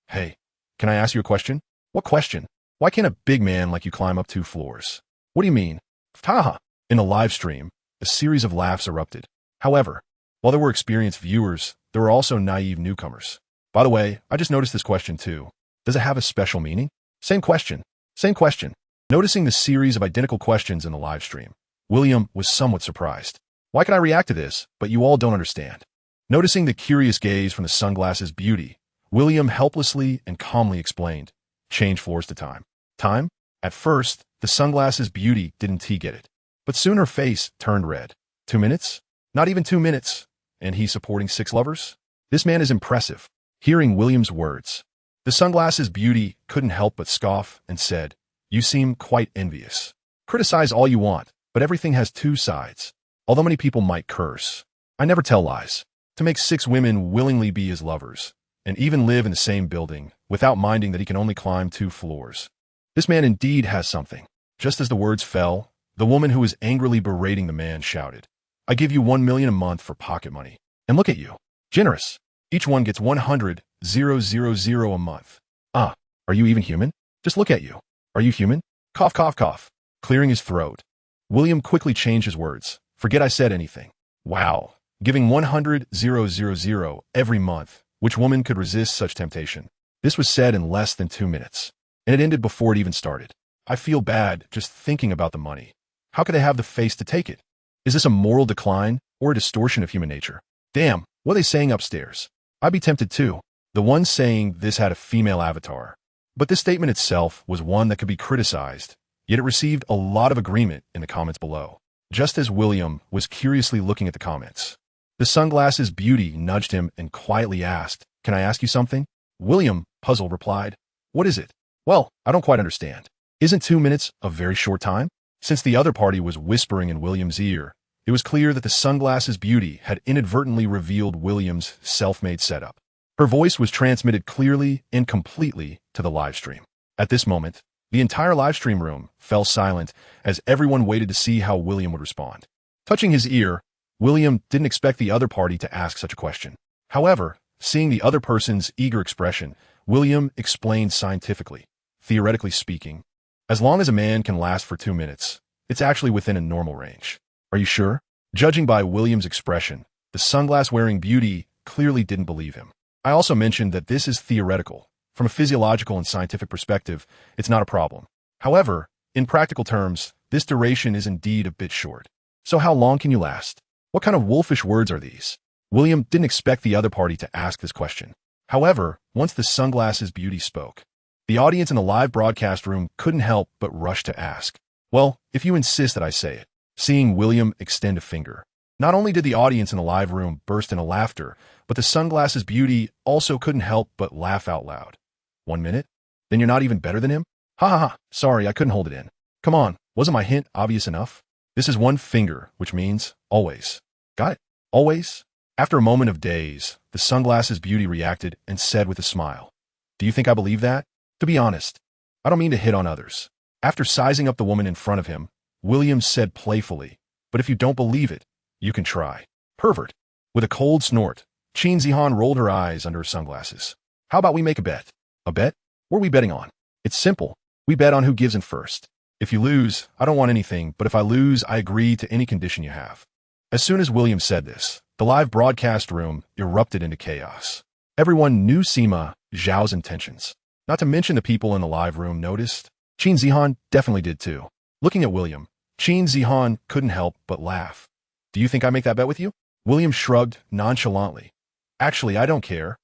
Hey, can I ask you a question? What question? Why can't a big man like you climb up 2 floors? What do you mean? Haha. In the live stream, a series of laughs erupted. However, while there were experienced viewers, there were also naive newcomers. By the way, I just noticed this question too. Does it have a special meaning? Same question. Same question. Noticing the series of identical questions in the live stream, William was somewhat surprised. Why can I react to this, but you all don't understand? Noticing the curious gaze from the sunglasses beauty, William helplessly and calmly explained, change floors to time. Time? At first, the sunglasses beauty didn't get it. But soon her face turned red. 2 minutes? Not even 2 minutes. And he's supporting 6 lovers? This man is impressive. Hearing William's words, the sunglasses beauty couldn't help but scoff and said, you seem quite envious. Criticize all you want, but everything has 2 sides. Although many people might curse, I never tell lies. To make 6 women willingly be his lovers, and even live in the same building, without minding that he can only climb 2 floors. This man indeed has something. Just as the words fell, the woman who was angrily berating the man shouted, I give you 1 million a month for pocket money. And look at you. Generous. Each one gets 100,000 a month. Ah, are you even human? Just look at you. Are you human? Cough, cough, cough. Clearing his throat, William quickly changed his words. Forget I said anything. Wow. Giving 100,000 every month. Which woman could resist such temptation? This was said in less than 2 minutes, and it ended before it even started. I feel bad just thinking about the money. How could they have the face to take it? Is this a moral decline or a distortion of human nature? Damn, what are they saying upstairs? I'd be tempted too. The one saying this had a female avatar. But this statement itself was one that could be criticized, yet it received a lot of agreement in the comments below. Just as William was curiously looking at the comments, the sunglasses beauty nudged him and quietly asked, can I ask you something? William, puzzled, replied, what is it? Well, I don't quite understand. Isn't 2 minutes a very short time? Since the other party was whispering in William's ear, it was clear that the sunglasses beauty had inadvertently revealed William's self-made setup. Her voice was transmitted clearly and completely to the live stream. At this moment, the entire live stream room fell silent as everyone waited to see how William would respond. Touching his ear, William didn't expect the other party to ask such a question. However, seeing the other person's eager expression, William explained scientifically, theoretically speaking, as long as a man can last for 2 minutes, it's actually within a normal range. Are you sure? Judging by William's expression, the sunglass-wearing beauty clearly didn't believe him. I also mentioned that this is theoretical. From a physiological and scientific perspective, it's not a problem. However, in practical terms, this duration is indeed a bit short. So how long can you last? What kind of wolfish words are these? William didn't expect the other party to ask this question. However, once the sunglasses beauty spoke, the audience in the live broadcast room couldn't help but rush to ask. Well, if you insist that I say it. Seeing William extend a finger, not only did the audience in the live room burst into laughter, but the sunglasses beauty also couldn't help but laugh out loud. 1 minute? Then you're not even better than him? Ha ha ha, sorry, I couldn't hold it in. Come on, wasn't my hint obvious enough? This is 1 finger, which means always. Got it? Always? After a moment of daze, the sunglasses beauty reacted and said with a smile, do you think I believe that? To be honest, I don't mean to hit on others. After sizing up the woman in front of him, William said playfully, but if you don't believe it, you can try. Pervert. With a cold snort, Qin Zihan rolled her eyes under her sunglasses. How about we make a bet? A bet? What are we betting on? It's simple. We bet on who gives in first. If you lose, I don't want anything, but if I lose, I agree to any condition you have. As soon as William said this, the live broadcast room erupted into chaos. Everyone knew Sima Zhao's intentions. Not to mention the people in the live room noticed. Qin Zihan definitely did too. Looking at William, Qin Zihan couldn't help but laugh. Do you think I make that bet with you? William shrugged nonchalantly. Actually, I don't care.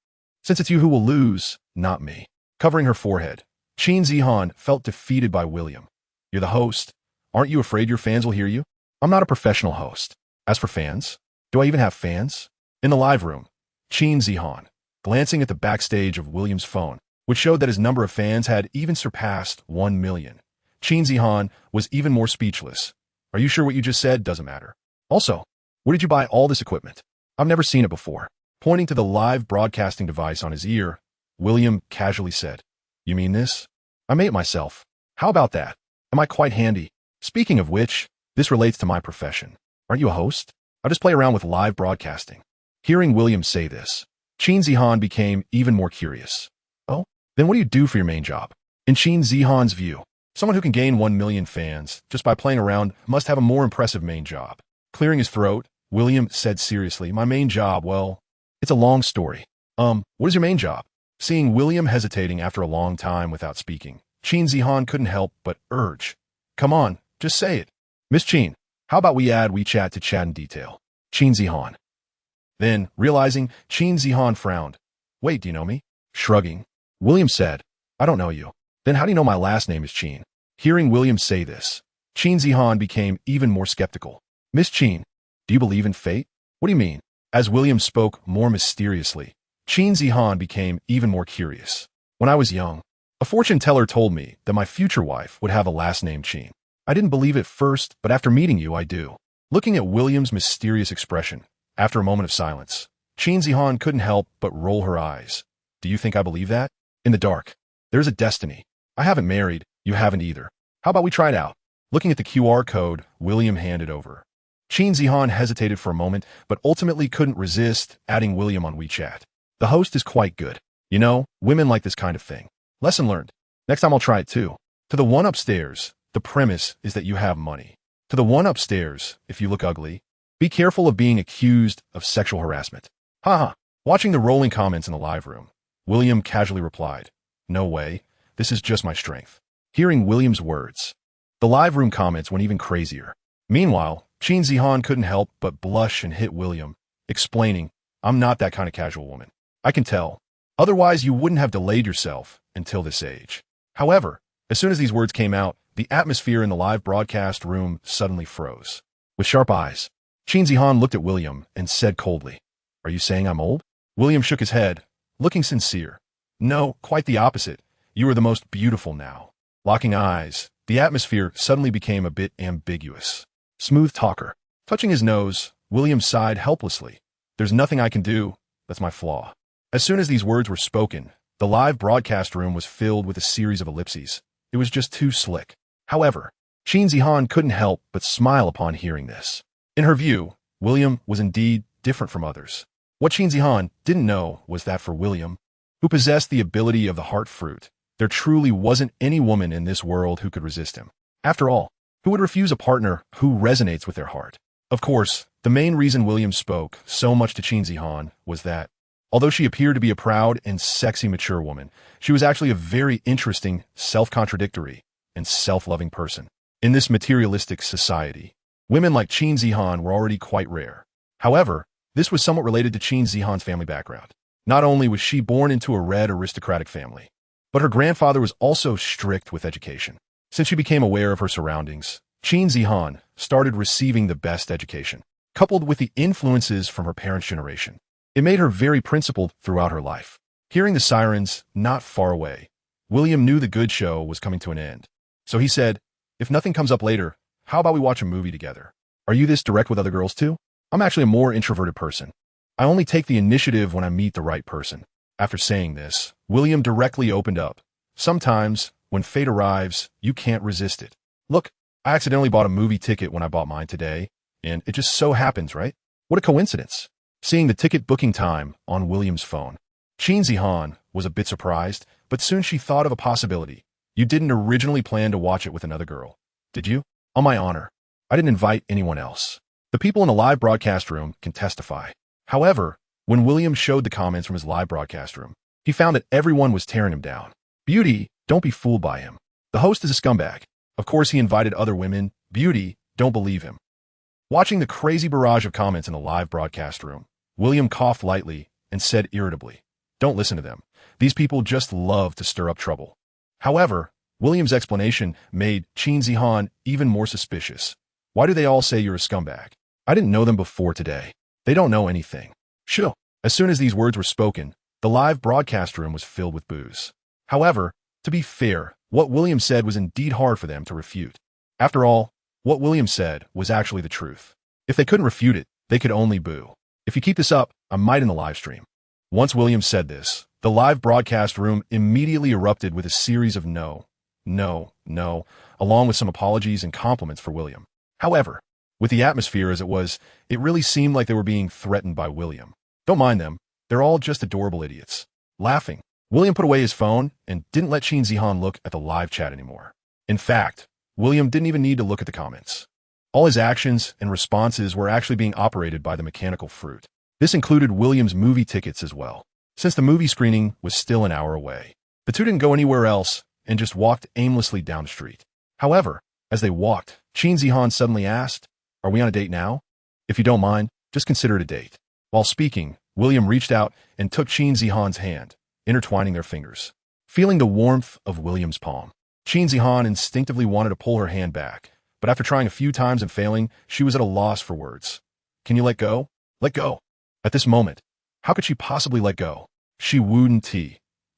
Since it's you who will lose, not me. Covering her forehead, Qin Zihan felt defeated by William. You're the host. Aren't you afraid your fans will hear you? I'm not a professional host. As for fans, do I even have fans? In the live room, Qin Zihan, glancing at the backstage of William's phone, which showed that his number of fans had even surpassed 1 million. Qin Zihan was even more speechless. Are you sure what you just said doesn't matter? Also, where did you buy all this equipment? I've never seen it before. Pointing to the live broadcasting device on his ear, William casually said. You mean this? I made it myself. How about that? Am I quite handy? Speaking of which, this relates to my profession. Aren't you a host? I'll just play around with live broadcasting. Hearing William say this, Qin Zihan became even more curious. Oh, then what do you do for your main job? In Qin Zihan's view, someone who can gain 1 million fans just by playing around must have a more impressive main job. Clearing his throat, William said seriously, my main job, well, it's a long story. What is your main job? Seeing William hesitating after a long time without speaking, Qin Zihan couldn't help but urge. Come on, just say it. Miss Qin, how about we add WeChat to chat in detail? Qin Zihan. Then, realizing, Qin Zihan frowned. Wait, do you know me? Shrugging, William said, I don't know you. Then how do you know my last name is Qin? Hearing William say this, Qin Zihan became even more skeptical. Miss Qin, do you believe in fate? What do you mean? As William spoke more mysteriously, Qin Zihan became even more curious. When I was young, a fortune teller told me that my future wife would have a last name Qin. I didn't believe it first, but after meeting you, I do. Looking at William's mysterious expression, after a moment of silence, Qin Zihan couldn't help but roll her eyes. Do you think I believe that? In the dark, there's a destiny. I haven't married, you haven't either. How about we try it out? Looking at the QR code, William handed over. Qin Zihan hesitated for a moment, but ultimately couldn't resist adding William on WeChat. The host is quite good. You know, women like this kind of thing. Lesson learned. Next time I'll try it too. To the one upstairs, the premise is that you have money. To the one upstairs, if you look ugly, be careful of being accused of sexual harassment. Haha. Watching the rolling comments in the live room, William casually replied, no way, this is just my strength. Hearing William's words, the live room comments went even crazier. Meanwhile, Qin Zihan couldn't help but blush and hit William, explaining, I'm not that kind of casual woman. I can tell. Otherwise, you wouldn't have delayed yourself until this age. However, as soon as these words came out, the atmosphere in the live broadcast room suddenly froze. With sharp eyes, Qin Zihan looked at William and said coldly, Are you saying I'm old? William shook his head, looking sincere. No, quite the opposite. You are the most beautiful now. Locking eyes, the atmosphere suddenly became a bit ambiguous. Smooth talker. Touching his nose, William sighed helplessly. There's nothing I can do. That's my flaw. As soon as these words were spoken, the live broadcast room was filled with a series of ellipses. It was just too slick. However, Qin Zihan couldn't help but smile upon hearing this. In her view, William was indeed different from others. What Qin Zihan didn't know was that for William, who possessed the ability of the heart fruit, there truly wasn't any woman in this world who could resist him. After all, who would refuse a partner who resonates with their heart? Of course, the main reason William spoke so much to Qin Zihan was that, although she appeared to be a proud and sexy mature woman, she was actually a very interesting, self-contradictory, and self-loving person. In this materialistic society, women like Qin Zihan were already quite rare. However, this was somewhat related to Qin Zihan's family background. Not only was she born into a red aristocratic family, but her grandfather was also strict with education. Since she became aware of her surroundings, Qin Zihan started receiving the best education, coupled with the influences from her parents' generation. It made her very principled throughout her life. Hearing the sirens not far away, William knew the good show was coming to an end. So he said, if nothing comes up later, how about we watch a movie together? Are you this direct with other girls too? I'm actually a more introverted person. I only take the initiative when I meet the right person. After saying this, William directly opened up. Sometimes, when fate arrives, you can't resist it. Look, I accidentally bought a movie ticket when I bought mine today, and it just so happens, right? What a coincidence. Seeing the ticket booking time on William's phone, Qin Zihan was a bit surprised, but soon she thought of a possibility. You didn't originally plan to watch it with another girl, did you? On my honor, I didn't invite anyone else. The people in the live broadcast room can testify. However, when William showed the comments from his live broadcast room, he found that everyone was tearing him down. Beauty, don't be fooled by him. The host is a scumbag. Of course, he invited other women. Beauty, don't believe him. Watching the crazy barrage of comments in the live broadcast room, William coughed lightly and said irritably, Don't listen to them. These people just love to stir up trouble. However, William's explanation made Qin Zihan even more suspicious. Why do they all say you're a scumbag? I didn't know them before today. They don't know anything. Sure. As soon as these words were spoken, the live broadcast room was filled with boos. However, to be fair, what William said was indeed hard for them to refute. After all, what William said was actually the truth. If they couldn't refute it, they could only boo. If you keep this up, I might in the live stream. Once William said this, The live broadcast room immediately erupted with a series of no, no, no, along with some apologies and compliments for William. However, with the atmosphere as it was, it really seemed like they were being threatened by William. Don't mind them. They're all just adorable idiots. Laughing, William put away his phone and didn't let Qin Zihan look at the live chat anymore. In fact, William didn't even need to look at the comments. All his actions and responses were actually being operated by the mechanical fruit. This included William's movie tickets as well. Since the movie screening was still an hour away, the two didn't go anywhere else and just walked aimlessly down the street. However, as they walked, Qin Zihan suddenly asked, "Are we on a date now? If you don't mind, just consider it a date." While speaking, William reached out and took Qin Zihan's hand, intertwining their fingers. Feeling the warmth of William's palm, Qin Zihan instinctively wanted to pull her hand back, but after trying a few times and failing, she was at a loss for words. "Can you let go? Let go." At this moment, how could she possibly let go? She wouldn't.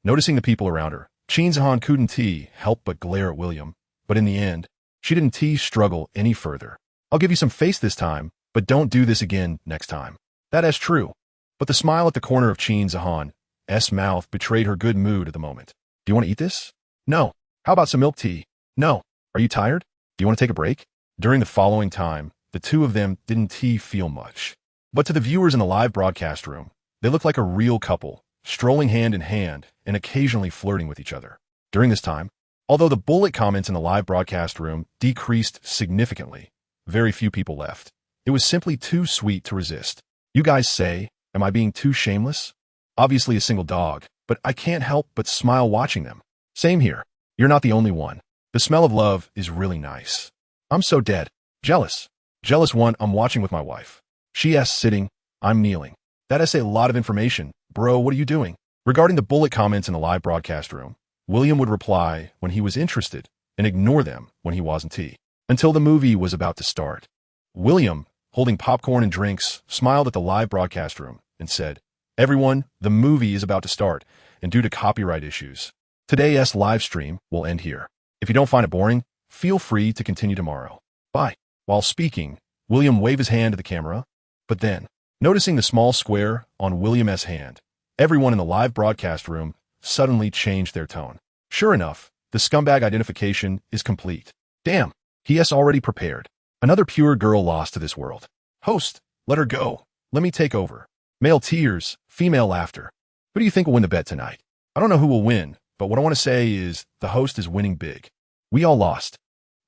Noticing the people around her, Qin Zihan couldn't help but glare at William, but in the end, she didn't struggle any further. "I'll give you some face this time, but don't do this again next time." That is true. But the smile at the corner of Qin Zihan's mouth betrayed her good mood at the moment. "Do you want to eat this?" "No." "How about some milk tea?" "No." "Are you tired? Do you want to take a break?" During the following time, the two of them didn't feel much. But to the viewers in the live broadcast room, they looked like a real couple, strolling hand in hand and occasionally flirting with each other. During this time, although the bullet comments in the live broadcast room decreased significantly, very few people left. It was simply too sweet to resist. "You guys say, am I being too shameless? Obviously a single dog, but I can't help but smile watching them." "Same here. You're not the only one. The smell of love is really nice." "I'm so dead. Jealous. Jealous one I'm watching with my wife. She's sitting, I'm kneeling." That is a lot of information. "Bro, what are you doing?" Regarding the bullet comments in the live broadcast room, William would reply when he was interested and ignore them when he wasn't, until the movie was about to start. William, holding popcorn and drinks, smiled at the live broadcast room and said, "Everyone, the movie is about to start, and due to copyright issues, today's live stream will end here. If you don't find it boring, feel free to continue tomorrow. Bye." While speaking, William waved his hand to the camera, but then, noticing the small square on William's hand, everyone in the live broadcast room suddenly changed their tone. Sure enough, the scumbag identification is complete. Damn, he has already prepared. Another pure girl lost to this world. Host, let her go. Let me take over. Male tears, female laughter. Who do you think will win the bet tonight? I don't know who will win, but what I want to say is the host is winning big. We all lost.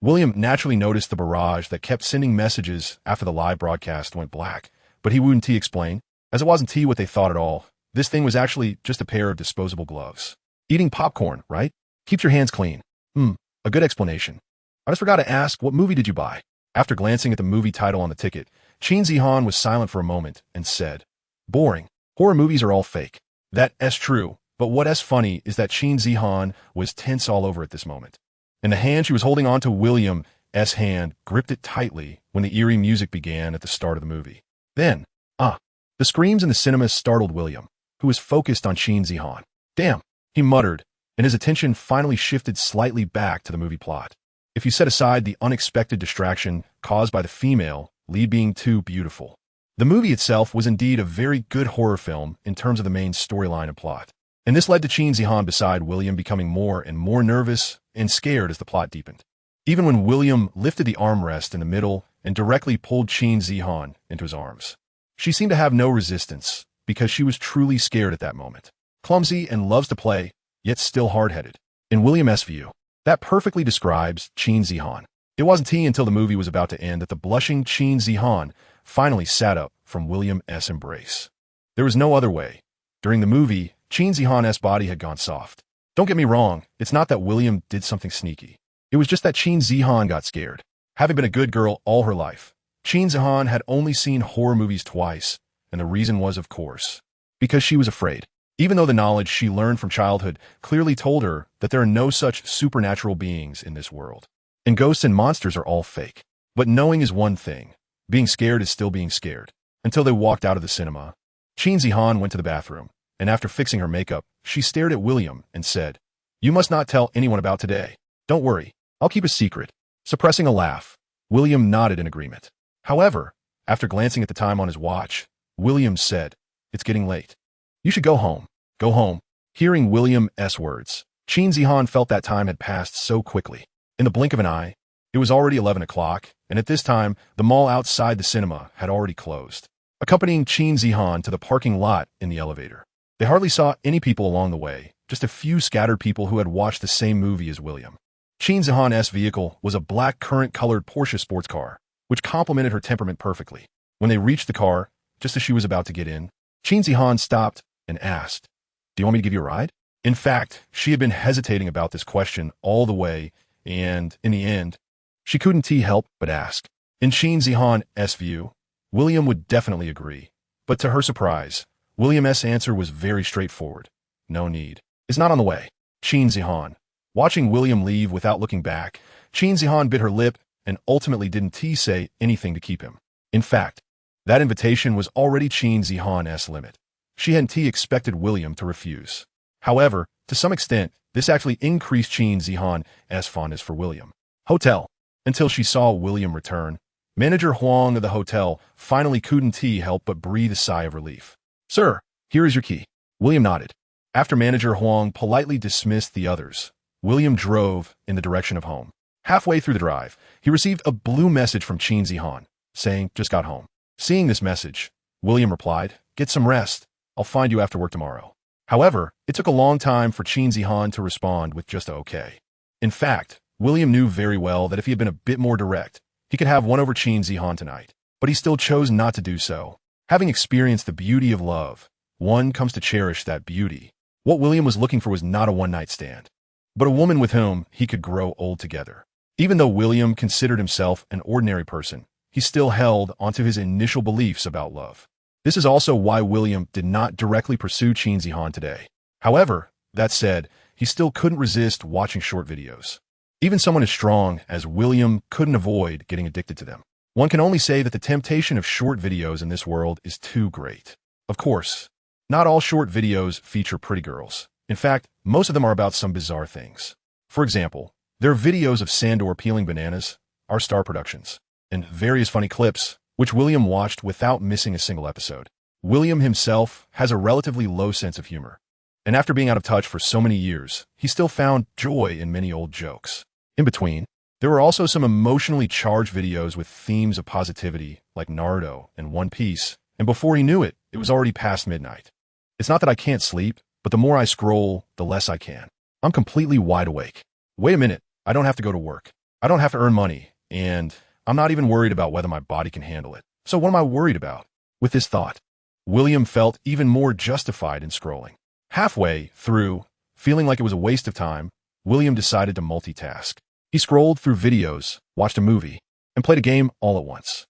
William naturally noticed the barrage that kept sending messages after the live broadcast went black, but he wouldn't explain, as it wasn't what they thought at all. This thing was actually just a pair of disposable gloves. Eating popcorn, right? Keeps your hands clean. A good explanation. I just forgot to ask, what movie did you buy? After glancing at the movie title on the ticket, Qin Zihan was silent for a moment and said, "Boring. Horror movies are all fake." That's true, but what's funny is that Qin Zihan was tense all over at this moment. And the hand she was holding onto William's hand gripped it tightly when the eerie music began at the start of the movie. Then, the screams in the cinema startled William, who was focused on Qin Zihan. "Damn," he muttered, and his attention finally shifted slightly back to the movie plot. If you set aside the unexpected distraction caused by the female lead being too beautiful, the movie itself was indeed a very good horror film in terms of the main storyline and plot. And this led to Qin Zihan beside William becoming more and more nervous and scared as the plot deepened. Even when William lifted the armrest in the middle and directly pulled Qin Zihan into his arms, she seemed to have no resistance because she was truly scared at that moment. Clumsy and loves to play, yet still hard-headed. In William's view, that perfectly describes Qin Zihan. It wasn't until the movie was about to end that the blushing Qin Zihan finally sat up from William's embrace. There was no other way. During the movie, Qin Zihan's body had gone soft. Don't get me wrong, it's not that William did something sneaky. It was just that Qin Zihan got scared. Having been a good girl all her life, Qin Zihan had only seen horror movies twice, and the reason was, of course, because she was afraid. Even though the knowledge she learned from childhood clearly told her that there are no such supernatural beings in this world, and ghosts and monsters are all fake. But knowing is one thing. Being scared is still being scared. Until they walked out of the cinema, Qin Zihan went to the bathroom, and after fixing her makeup, she stared at William and said, "You must not tell anyone about today. Don't worry, I'll keep a secret." Suppressing a laugh, William nodded in agreement. However, after glancing at the time on his watch, William said, "It's getting late. You should go home. Go home. Hearing William's words, Qin Zihan felt that time had passed so quickly. In the blink of an eye, it was already 11 o'clock, and at this time, the mall outside the cinema had already closed. Accompanying Qin Zihan to the parking lot in the elevator, they hardly saw any people along the way, just a few scattered people who had watched the same movie as William. Qin Zihan's vehicle was a black currant-colored Porsche sports car, which complemented her temperament perfectly. When they reached the car, just as she was about to get in, Qin Zihan stopped and asked, "Do you want me to give you a ride?" In fact, she had been hesitating about this question all the way, and in the end, she couldn't help but ask. In Qin Zihan's view, William would definitely agree. But to her surprise, William's answer was very straightforward. "No need. It's not on the way." Qin Zihan. Watching William leave without looking back, Qin Zihan bit her lip and ultimately didn't say anything to keep him. In fact, that invitation was already Qin Zihan's limit. She hadn't expected William to refuse. However, to some extent, this actually increased Qin Zihan's fondness for William. Hotel. Until she saw William return, Manager Huang of the hotel finally couldn't help but breathe a sigh of relief. "Sir, here is your key." William nodded. After Manager Huang politely dismissed the others, William drove in the direction of home. Halfway through the drive, he received a blue message from Qin Zihan, saying, "Just got home." Seeing this message, William replied, "Get some rest. I'll find you after work tomorrow." However, it took a long time for Qin Zihan to respond with just a okay. In fact, William knew very well that if he had been a bit more direct, he could have won over Qin Zihan tonight, but he still chose not to do so. Having experienced the beauty of love, one comes to cherish that beauty. What William was looking for was not a one-night stand, but a woman with whom he could grow old together. Even though William considered himself an ordinary person, he still held onto his initial beliefs about love. This is also why William did not directly pursue Qin Zihan today. However, that said, he still couldn't resist watching short videos. Even someone as strong as William couldn't avoid getting addicted to them. One can only say that the temptation of short videos in this world is too great. Of course, not all short videos feature pretty girls. In fact, most of them are about some bizarre things. For example, there are videos of Sandor peeling bananas, our star productions, and various funny clips, which William watched without missing a single episode. William himself has a relatively low sense of humor, and after being out of touch for so many years, he still found joy in many old jokes. In between, there were also some emotionally charged videos with themes of positivity, like Naruto and One Piece, and before he knew it, it was already past midnight. It's not that I can't sleep, but the more I scroll, the less I can. I'm completely wide awake. Wait a minute, I don't have to go to work. I don't have to earn money, and I'm not even worried about whether my body can handle it. So what am I worried about? With this thought, William felt even more justified in scrolling. Halfway through, feeling like it was a waste of time, William decided to multitask. He scrolled through videos, watched a movie, and played a game all at once.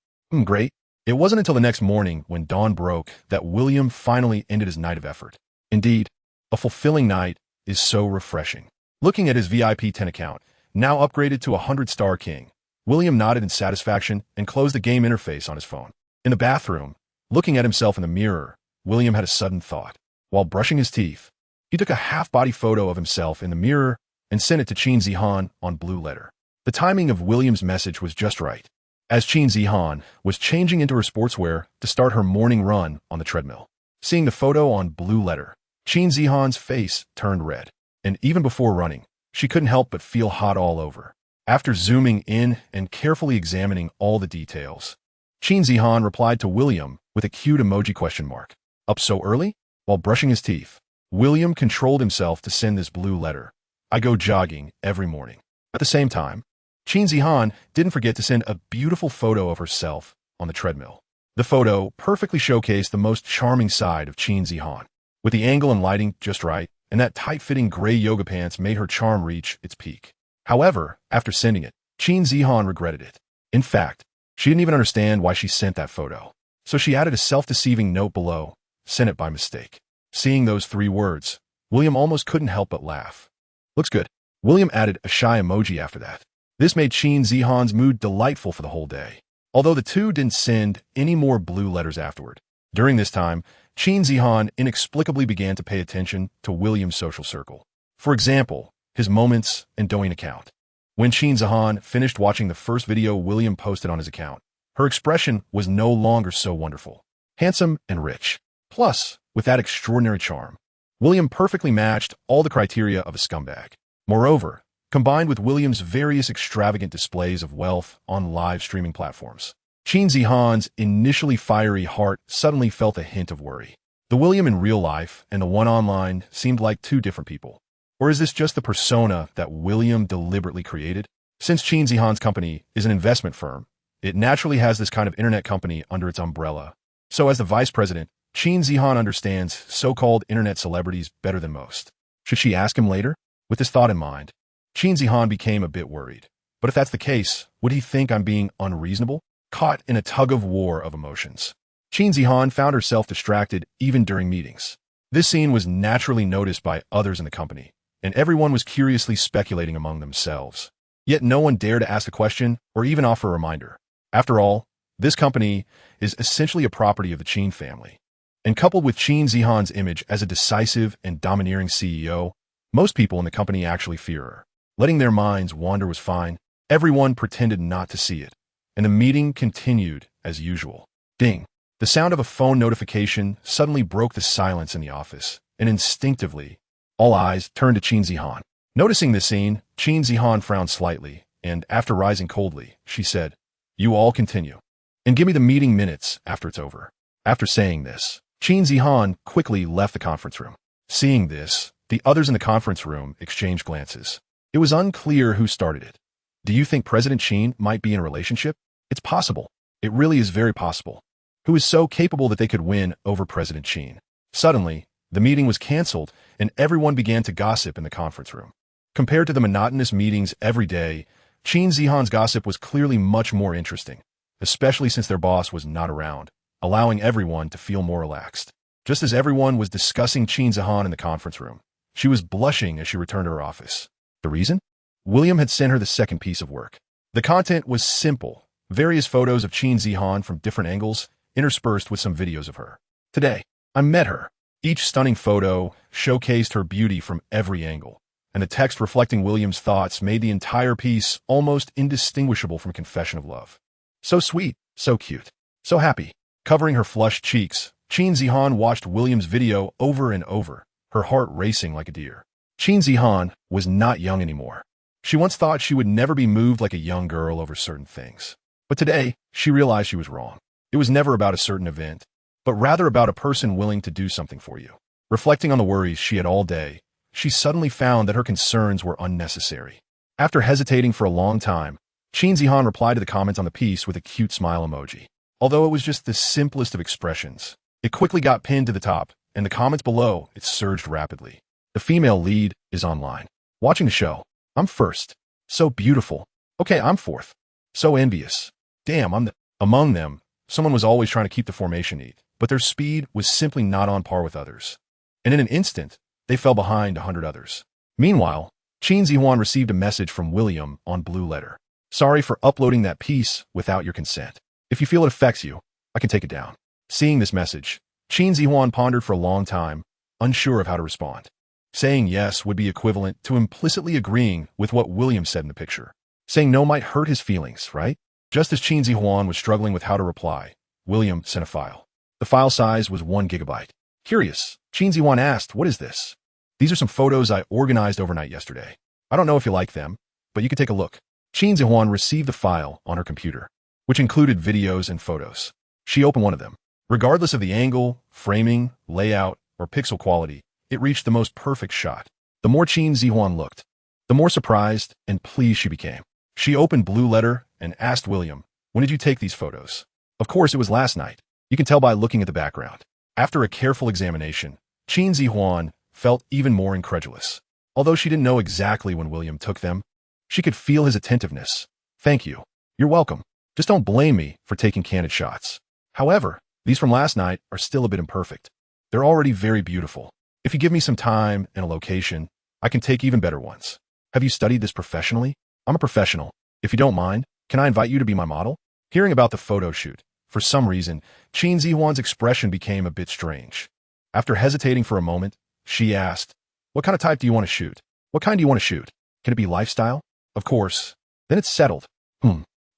Great. It wasn't until the next morning when dawn broke that William finally ended his night of effort. Indeed, a fulfilling night is so refreshing. Looking at his VIP 10 account, now upgraded to a 100-star king, William nodded in satisfaction and closed the game interface on his phone. In the bathroom, looking at himself in the mirror, William had a sudden thought. While brushing his teeth, he took a half-body photo of himself in the mirror and sent it to Qin Zihan on blue letter. The timing of William's message was just right, as Qin Zihan was changing into her sportswear to start her morning run on the treadmill. Seeing the photo on blue letter, Qin Zihan's face turned red, and even before running, she couldn't help but feel hot all over. After zooming in and carefully examining all the details, Qin Zihan replied to William with a cute emoji question mark. Up so early? While brushing his teeth, William controlled himself to send this blue letter. I go jogging every morning. At the same time, Qin Zihan didn't forget to send a beautiful photo of herself on the treadmill. The photo perfectly showcased the most charming side of Qin Zihan, with the angle and lighting just right, and that tight-fitting gray yoga pants made her charm reach its peak. However, after sending it, Qin Zihan regretted it. In fact, she didn't even understand why she sent that photo. So she added a self-deceiving note below, sent it by mistake. Seeing those 3 words, William almost couldn't help but laugh. Looks good. William added a shy emoji after that. This made Qin Zihan's mood delightful for the whole day, although the two didn't send any more blue letters afterward. During this time, Qin Zihan inexplicably began to pay attention to William's social circle. For example, his Moments and Douyin account. When Qin Zihan finished watching the first video William posted on his account, her expression was no longer so wonderful, handsome, and rich. Plus, with that extraordinary charm, William perfectly matched all the criteria of a scumbag. Moreover, combined with William's various extravagant displays of wealth on live streaming platforms, Qin Zihan's initially fiery heart suddenly felt a hint of worry. The William in real life and the one online seemed like two different people. Or is this just the persona that William deliberately created? Since Qin Zihan's company is an investment firm, it naturally has this kind of internet company under its umbrella. So as the vice president, Qin Zihan understands so-called internet celebrities better than most. Should she ask him later? With this thought in mind, Qin Zihan became a bit worried. But if that's the case, would he think I'm being unreasonable? Caught in a tug-of-war of emotions, Qin Zihan found herself distracted even during meetings. This scene was naturally noticed by others in the company, and everyone was curiously speculating among themselves. Yet no one dared to ask a question or even offer a reminder. After all, this company is essentially a property of the Qin family. And coupled with Qin Zihan's image as a decisive and domineering CEO, most people in the company actually fear her. Letting their minds wander was fine. Everyone pretended not to see it, and the meeting continued as usual. Ding! The sound of a phone notification suddenly broke the silence in the office, and instinctively, all eyes turned to Qin Zihan. Noticing this scene, Qin Zihan frowned slightly, and after rising coldly, she said, "You all continue. And give me the meeting minutes after it's over." After saying this, Qin Zihan quickly left the conference room. Seeing this, the others in the conference room exchanged glances. It was unclear who started it. Do you think President Qin might be in a relationship? It's possible. It really is very possible. Who is so capable that they could win over President Qin? Suddenly, the meeting was canceled, and everyone began to gossip in the conference room. Compared to the monotonous meetings every day, Qin Zihan's gossip was clearly much more interesting, especially since their boss was not around, allowing everyone to feel more relaxed. Just as everyone was discussing Qin Zihan in the conference room, she was blushing as she returned to her office. The reason? William had sent her the second piece of work. The content was simple, various photos of Qin Zihan from different angles, interspersed with some videos of her. Today, I met her. Each stunning photo showcased her beauty from every angle, and the text reflecting William's thoughts made the entire piece almost indistinguishable from a confession of love. So sweet, so cute, so happy. Covering her flushed cheeks, Qin Zihan watched William's video over and over, her heart racing like a deer. Qin Zihan was not young anymore. She once thought she would never be moved like a young girl over certain things. But today, she realized she was wrong. It was never about a certain event, but rather about a person willing to do something for you. Reflecting on the worries she had all day, she suddenly found that her concerns were unnecessary. After hesitating for a long time, Qin Zihan replied to the comments on the piece with a cute smile emoji. Although it was just the simplest of expressions, it quickly got pinned to the top, and the comments below, it surged rapidly. The female lead is online. Watching the show. I'm first. So beautiful. Okay, I'm fourth. So envious. Damn, I'm the... Among them, someone was always trying to keep the formation neat, but their speed was simply not on par with others. And in an instant, they fell behind 100 others. Meanwhile, Qin Zihan received a message from William on Blue Letter. Sorry for uploading that piece without your consent. If you feel it affects you, I can take it down. Seeing this message, Qin Zihan pondered for a long time, unsure of how to respond. Saying yes would be equivalent to implicitly agreeing with what William said in the picture. Saying no might hurt his feelings, right? Just as Qin Zihan was struggling with how to reply, William sent a file. The file size was 1 gigabyte. Curious, Qin Zihan asked, "What is this?" "These are some photos I organized overnight yesterday. I don't know if you like them, but you can take a look." Qin Zihan received the file on her computer, which included videos and photos. She opened one of them. Regardless of the angle, framing, layout, or pixel quality, it reached the most perfect shot. The more Qin Zihan looked, the more surprised and pleased she became. She opened Blue Letter and asked William, "When did you take these photos?" Of course, it was last night. You can tell by looking at the background. After a careful examination, Qin Zihan felt even more incredulous. Although she didn't know exactly when William took them, she could feel his attentiveness. "Thank you. You're welcome. Just don't blame me for taking candid shots. However, these from last night are still a bit imperfect. They're already very beautiful. If you give me some time and a location, I can take even better ones. Have you studied this professionally?" "I'm a professional. If you don't mind, can I invite you to be my model?" Hearing about the photo shoot, for some reason, Qin Zihuan's expression became a bit strange. After hesitating for a moment, she asked, "What kind of type do you want to shoot? What kind do you want to shoot? Can it be lifestyle?" "Of course." Then it's settled.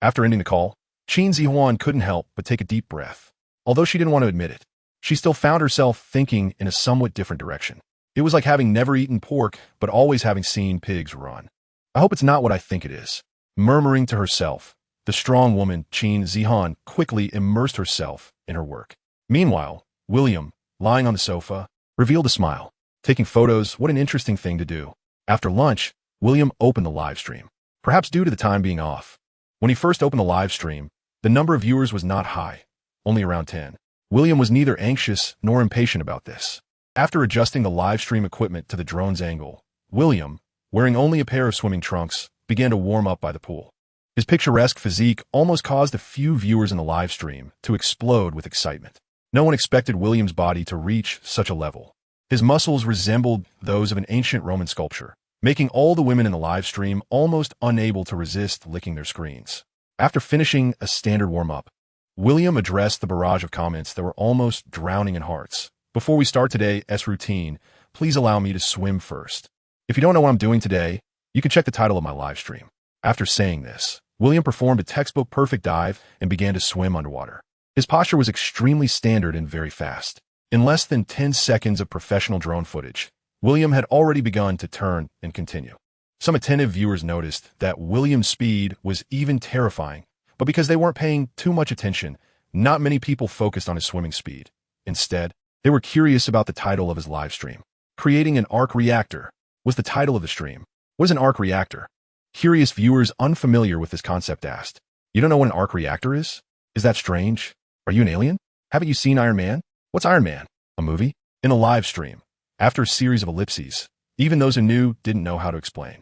After ending the call, Qin Zihuan couldn't help but take a deep breath. Although she didn't want to admit it, she still found herself thinking in a somewhat different direction. It was like having never eaten pork, but always having seen pigs run. I hope it's not what I think it is. Murmuring to herself, the strong woman, Qin Zihan, quickly immersed herself in her work. Meanwhile, William, lying on the sofa, revealed a smile. Taking photos, what an interesting thing to do. After lunch, William opened the live stream. Perhaps due to the time being off. When he first opened the live stream, the number of viewers was not high, only around 10. William was neither anxious nor impatient about this. After adjusting the live stream equipment to the drone's angle, William, wearing only a pair of swimming trunks, began to warm up by the pool. His picturesque physique almost caused a few viewers in the live stream to explode with excitement. No one expected William's body to reach such a level. His muscles resembled those of an ancient Roman sculpture, making all the women in the live stream almost unable to resist licking their screens. After finishing a standard warm-up, William addressed the barrage of comments that were almost drowning in hearts. Before we start today's routine, please allow me to swim first. If you don't know what I'm doing today, you can check the title of my live stream. After saying this, William performed a textbook perfect dive and began to swim underwater. His posture was extremely standard and very fast. In less than 10 seconds of professional drone footage, William had already begun to turn and continue. Some attentive viewers noticed that William's speed was even terrifying, but because they weren't paying too much attention, not many people focused on his swimming speed. Instead, they were curious about the title of his live stream. Creating an arc reactor was the title of the stream. What is an arc reactor? Curious viewers unfamiliar with this concept asked. You don't know what an arc reactor is? Is that strange? Are you an alien? Haven't you seen Iron Man? What's Iron Man? A movie? In a live stream, after a series of ellipses, even those who knew didn't know how to explain.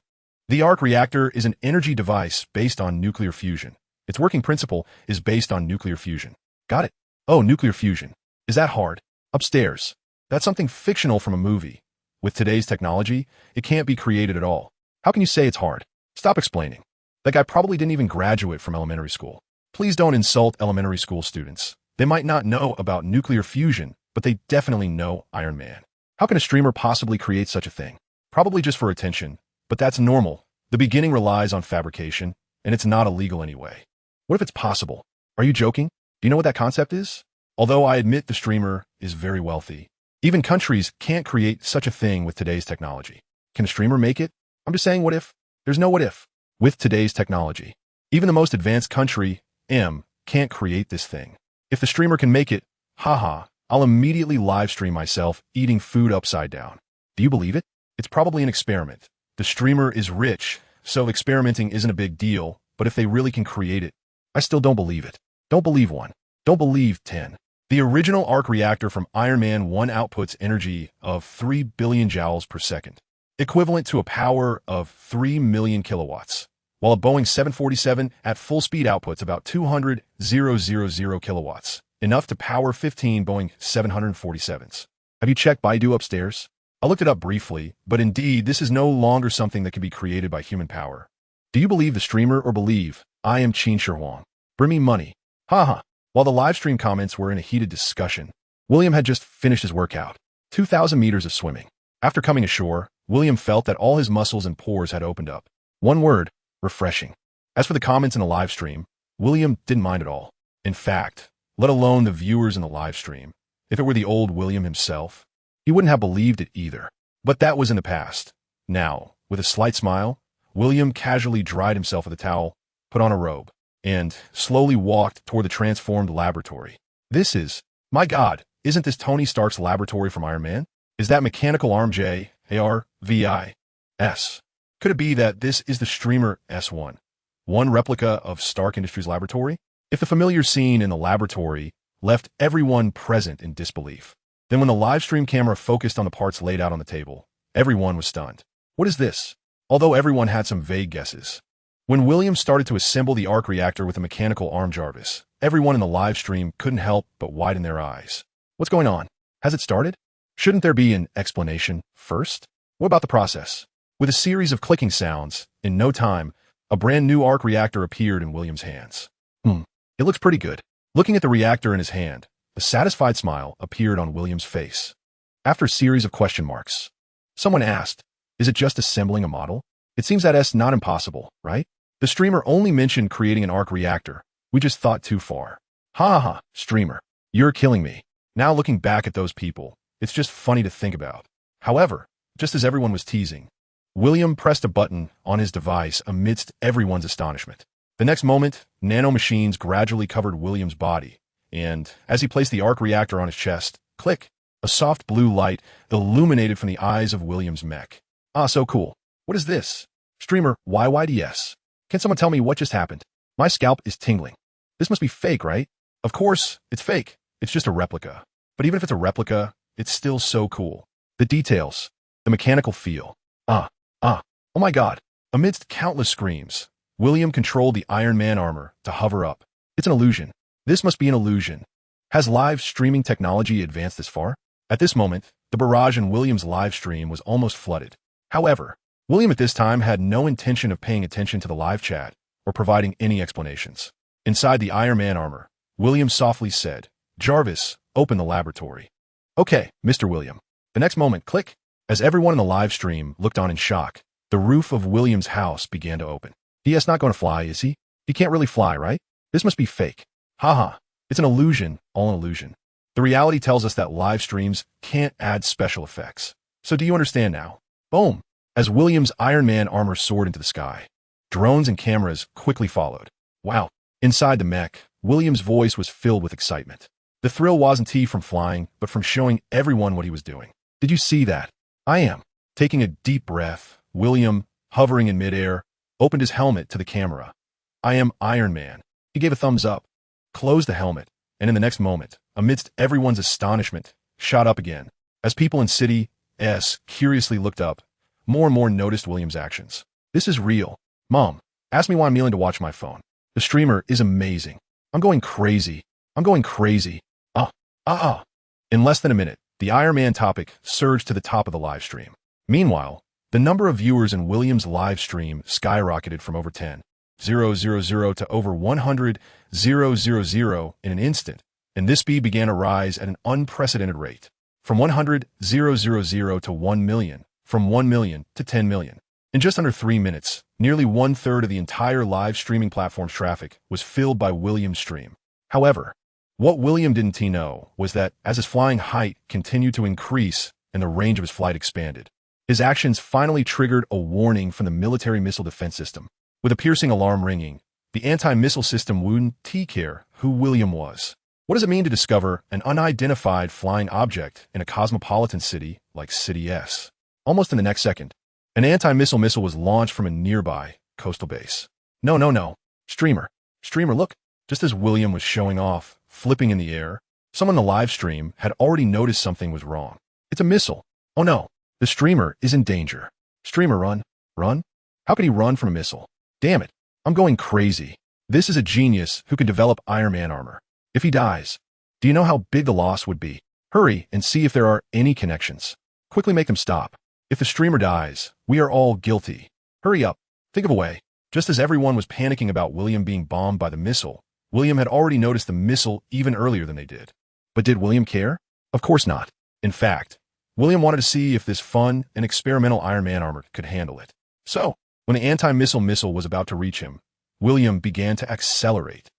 The arc reactor is an energy device based on nuclear fusion. Its working principle is based on nuclear fusion. Got it? Oh, nuclear fusion. Is that hard? Upstairs. That's something fictional from a movie. With today's technology, it can't be created at all. How can you say it's hard? Stop explaining. That guy probably didn't even graduate from elementary school. Please don't insult elementary school students. They might not know about nuclear fusion, but they definitely know Iron Man. How can a streamer possibly create such a thing? Probably just for attention, but that's normal. The beginning relies on fabrication, and it's not illegal anyway. What if it's possible? Are you joking? Do you know what that concept is? Although I admit the streamer is very wealthy, even countries can't create such a thing with today's technology. Can a streamer make it? I'm just saying what if? There's no what if. With today's technology, even the most advanced country, can't create this thing. If the streamer can make it, haha, I'll immediately live stream myself eating food upside down. Do you believe it? It's probably an experiment. The streamer is rich, so experimenting isn't a big deal, but if they really can create it, I still don't believe it. Don't believe 1. Don't believe 10. The original arc reactor from Iron Man 1 outputs energy of 3 billion joules per second, equivalent to a power of 3 million kilowatts, while a Boeing 747 at full speed outputs about 200,000 kilowatts, enough to power 15 Boeing 747s. Have you checked Baidu upstairs? I looked it up briefly, but indeed, this is no longer something that can be created by human power. Do you believe the streamer or believe I am Qin Shi Huang? Bring me money. Haha. While the live stream comments were in a heated discussion, William had just finished his workout, 2,000 meters of swimming. After coming ashore, William felt that all his muscles and pores had opened up. One word, refreshing. As for the comments in the live stream, William didn't mind at all. In fact, let alone the viewers in the live stream, if it were the old William himself, he wouldn't have believed it either. But that was in the past. Now, with a slight smile, William casually dried himself with a towel, put on a robe, and slowly walked toward the transformed laboratory. This is, my God, isn't this Tony Stark's laboratory from Iron Man? Is that mechanical arm JARVIS? Could it be that this is the streamer S1, one replica of Stark Industries' laboratory? If the familiar scene in the laboratory left everyone present in disbelief, then when the live stream camera focused on the parts laid out on the table, everyone was stunned. What is this? Although everyone had some vague guesses. When William started to assemble the arc reactor with a mechanical arm Jarvis, everyone in the live stream couldn't help but widen their eyes. What's going on? Has it started? Shouldn't there be an explanation first? What about the process? With a series of clicking sounds, in no time, a brand new arc reactor appeared in William's hands. It looks pretty good. Looking at the reactor in his hand, a satisfied smile appeared on William's face. After a series of question marks, someone asked, is it just assembling a model? It seems that's not impossible, right? The streamer only mentioned creating an arc reactor. We just thought too far. Ha ha, streamer. You're killing me. Now looking back at those people, it's just funny to think about. However, just as everyone was teasing, William pressed a button on his device amidst everyone's astonishment. The next moment, nanomachines gradually covered William's body, and as he placed the arc reactor on his chest, click, a soft blue light illuminated from the eyes of William's mech. Ah, so cool. What is this? Streamer YYDS. Can someone tell me what just happened? My scalp is tingling. This must be fake, right? Of course, it's fake. It's just a replica. But even if it's a replica, it's still so cool. The details, the mechanical feel. Oh my god. Amidst countless screams, William controlled the Iron Man armor to hover up. It's an illusion. This must be an illusion. Has live streaming technology advanced this far? At this moment, the barrage in William's live stream was almost flooded. However, William at this time had no intention of paying attention to the live chat or providing any explanations. Inside the Iron Man armor, William softly said, "Jarvis, open the laboratory." "Okay, Mr. William." The next moment, click. As everyone in the live stream looked on in shock, the roof of William's house began to open. "He's not going to fly, is he? He can't really fly, right? This must be fake." Haha, it's an illusion, all an illusion. The reality tells us that live streams can't add special effects. So do you understand now? Boom. As William's Iron Man armor soared into the sky, drones and cameras quickly followed. Wow. Inside the mech, William's voice was filled with excitement. The thrill wasn't from flying, but from showing everyone what he was doing. Did you see that? I am. Taking a deep breath, William, hovering in midair, opened his helmet to the camera. "I am Iron Man." He gave a thumbs up, closed the helmet, and in the next moment, amidst everyone's astonishment, shot up again. As people in City S curiously looked up, more and more noticed William's actions. "This is real. Mom, ask me why I'm kneeling to watch my phone. The streamer is amazing. I'm going crazy. I'm going crazy." In less than a minute, the Iron Man topic surged to the top of the live stream. Meanwhile, the number of viewers in William's live stream skyrocketed from over 10,000 to over 100,000 in an instant, and this speed began to rise at an unprecedented rate. From 100,000 to 1 million, from 1 million to 10 million. In just under 3 minutes, nearly 1/3 of the entire live streaming platform's traffic was filled by William's stream. However, what William didn't know was that as his flying height continued to increase and the range of his flight expanded, his actions finally triggered a warning from the military missile defense system. With a piercing alarm ringing, the anti-missile system wouldn't take care who William was. What does it mean to discover an unidentified flying object in a cosmopolitan city like City S? Almost in the next second, an anti-missile missile was launched from a nearby coastal base. No. Streamer, look. Just as William was showing off, flipping in the air, someone in the live stream had already noticed something was wrong. It's a missile. Oh no, the streamer is in danger. Streamer, run. Run? How could he run from a missile? Damn it, I'm going crazy. This is a genius who could develop Iron Man armor. If he dies, do you know how big the loss would be? Hurry and see if there are any connections. Quickly make them stop. If the streamer dies, we are all guilty. Hurry up. Think of a way. Just as everyone was panicking about William being bombed by the missile, William had already noticed the missile even earlier than they did. But did William care? Of course not. In fact, William wanted to see if this fun and experimental Iron Man armor could handle it. So, when the anti-missile missile was about to reach him, William began to accelerate.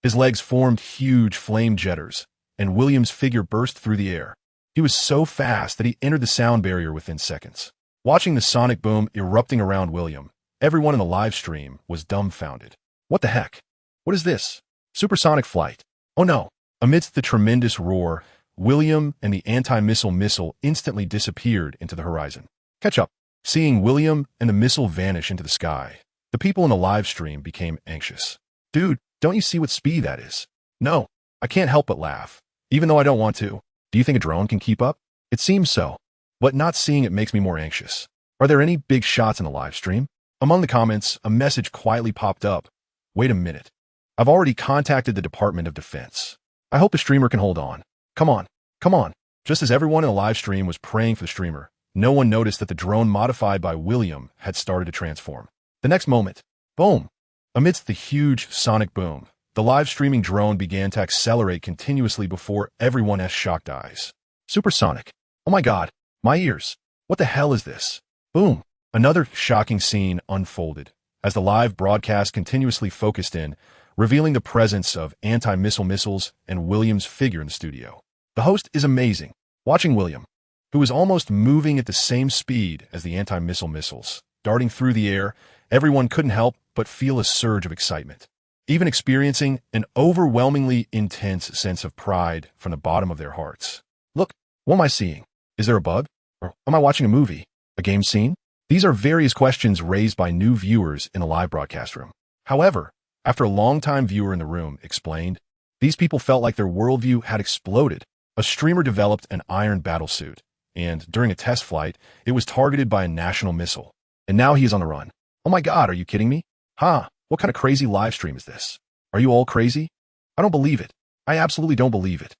His legs formed huge flame jetters, and William's figure burst through the air. He was so fast that he entered the sound barrier within seconds. Watching the sonic boom erupting around William, everyone in the live stream was dumbfounded. What the heck? What is this? Supersonic flight. Oh no. Amidst the tremendous roar, William and the anti-missile missile instantly disappeared into the horizon. Catch up. Seeing William and the missile vanish into the sky, the people in the live stream became anxious. Dude, don't you see what speed that is? No, I can't help but laugh, even though I don't want to. Do you think a drone can keep up? It seems so, but not seeing it makes me more anxious. Are there any big shots in the live stream? Among the comments, a message quietly popped up. Wait a minute. I've already contacted the Department of Defense. I hope the streamer can hold on. Come on. Just as everyone in the live stream was praying for the streamer, no one noticed that the drone modified by William had started to transform. The next moment, boom! Amidst the huge sonic boom, the live streaming drone began to accelerate continuously before everyone's shocked eyes. Supersonic. Oh my god, my ears. What the hell is this? Boom. Another shocking scene unfolded as the live broadcast continuously focused in, revealing the presence of anti-missile missiles and William's figure in the studio. The host is amazing. Watching William, who was almost moving at the same speed as the anti-missile missiles. Darting through the air, everyone couldn't help but feel a surge of excitement, even experiencing an overwhelmingly intense sense of pride from the bottom of their hearts. Look, what am I seeing? Is there a bug? Or am I watching a movie? A game scene? These are various questions raised by new viewers in the live broadcast room. However, after a longtime viewer in the room explained, these people felt like their worldview had exploded. A streamer developed an iron battlesuit, and during a test flight, it was targeted by a national missile. And now he is on the run. Oh my God, are you kidding me? What kind of crazy live stream is this? Are you all crazy? I don't believe it. I absolutely don't believe it.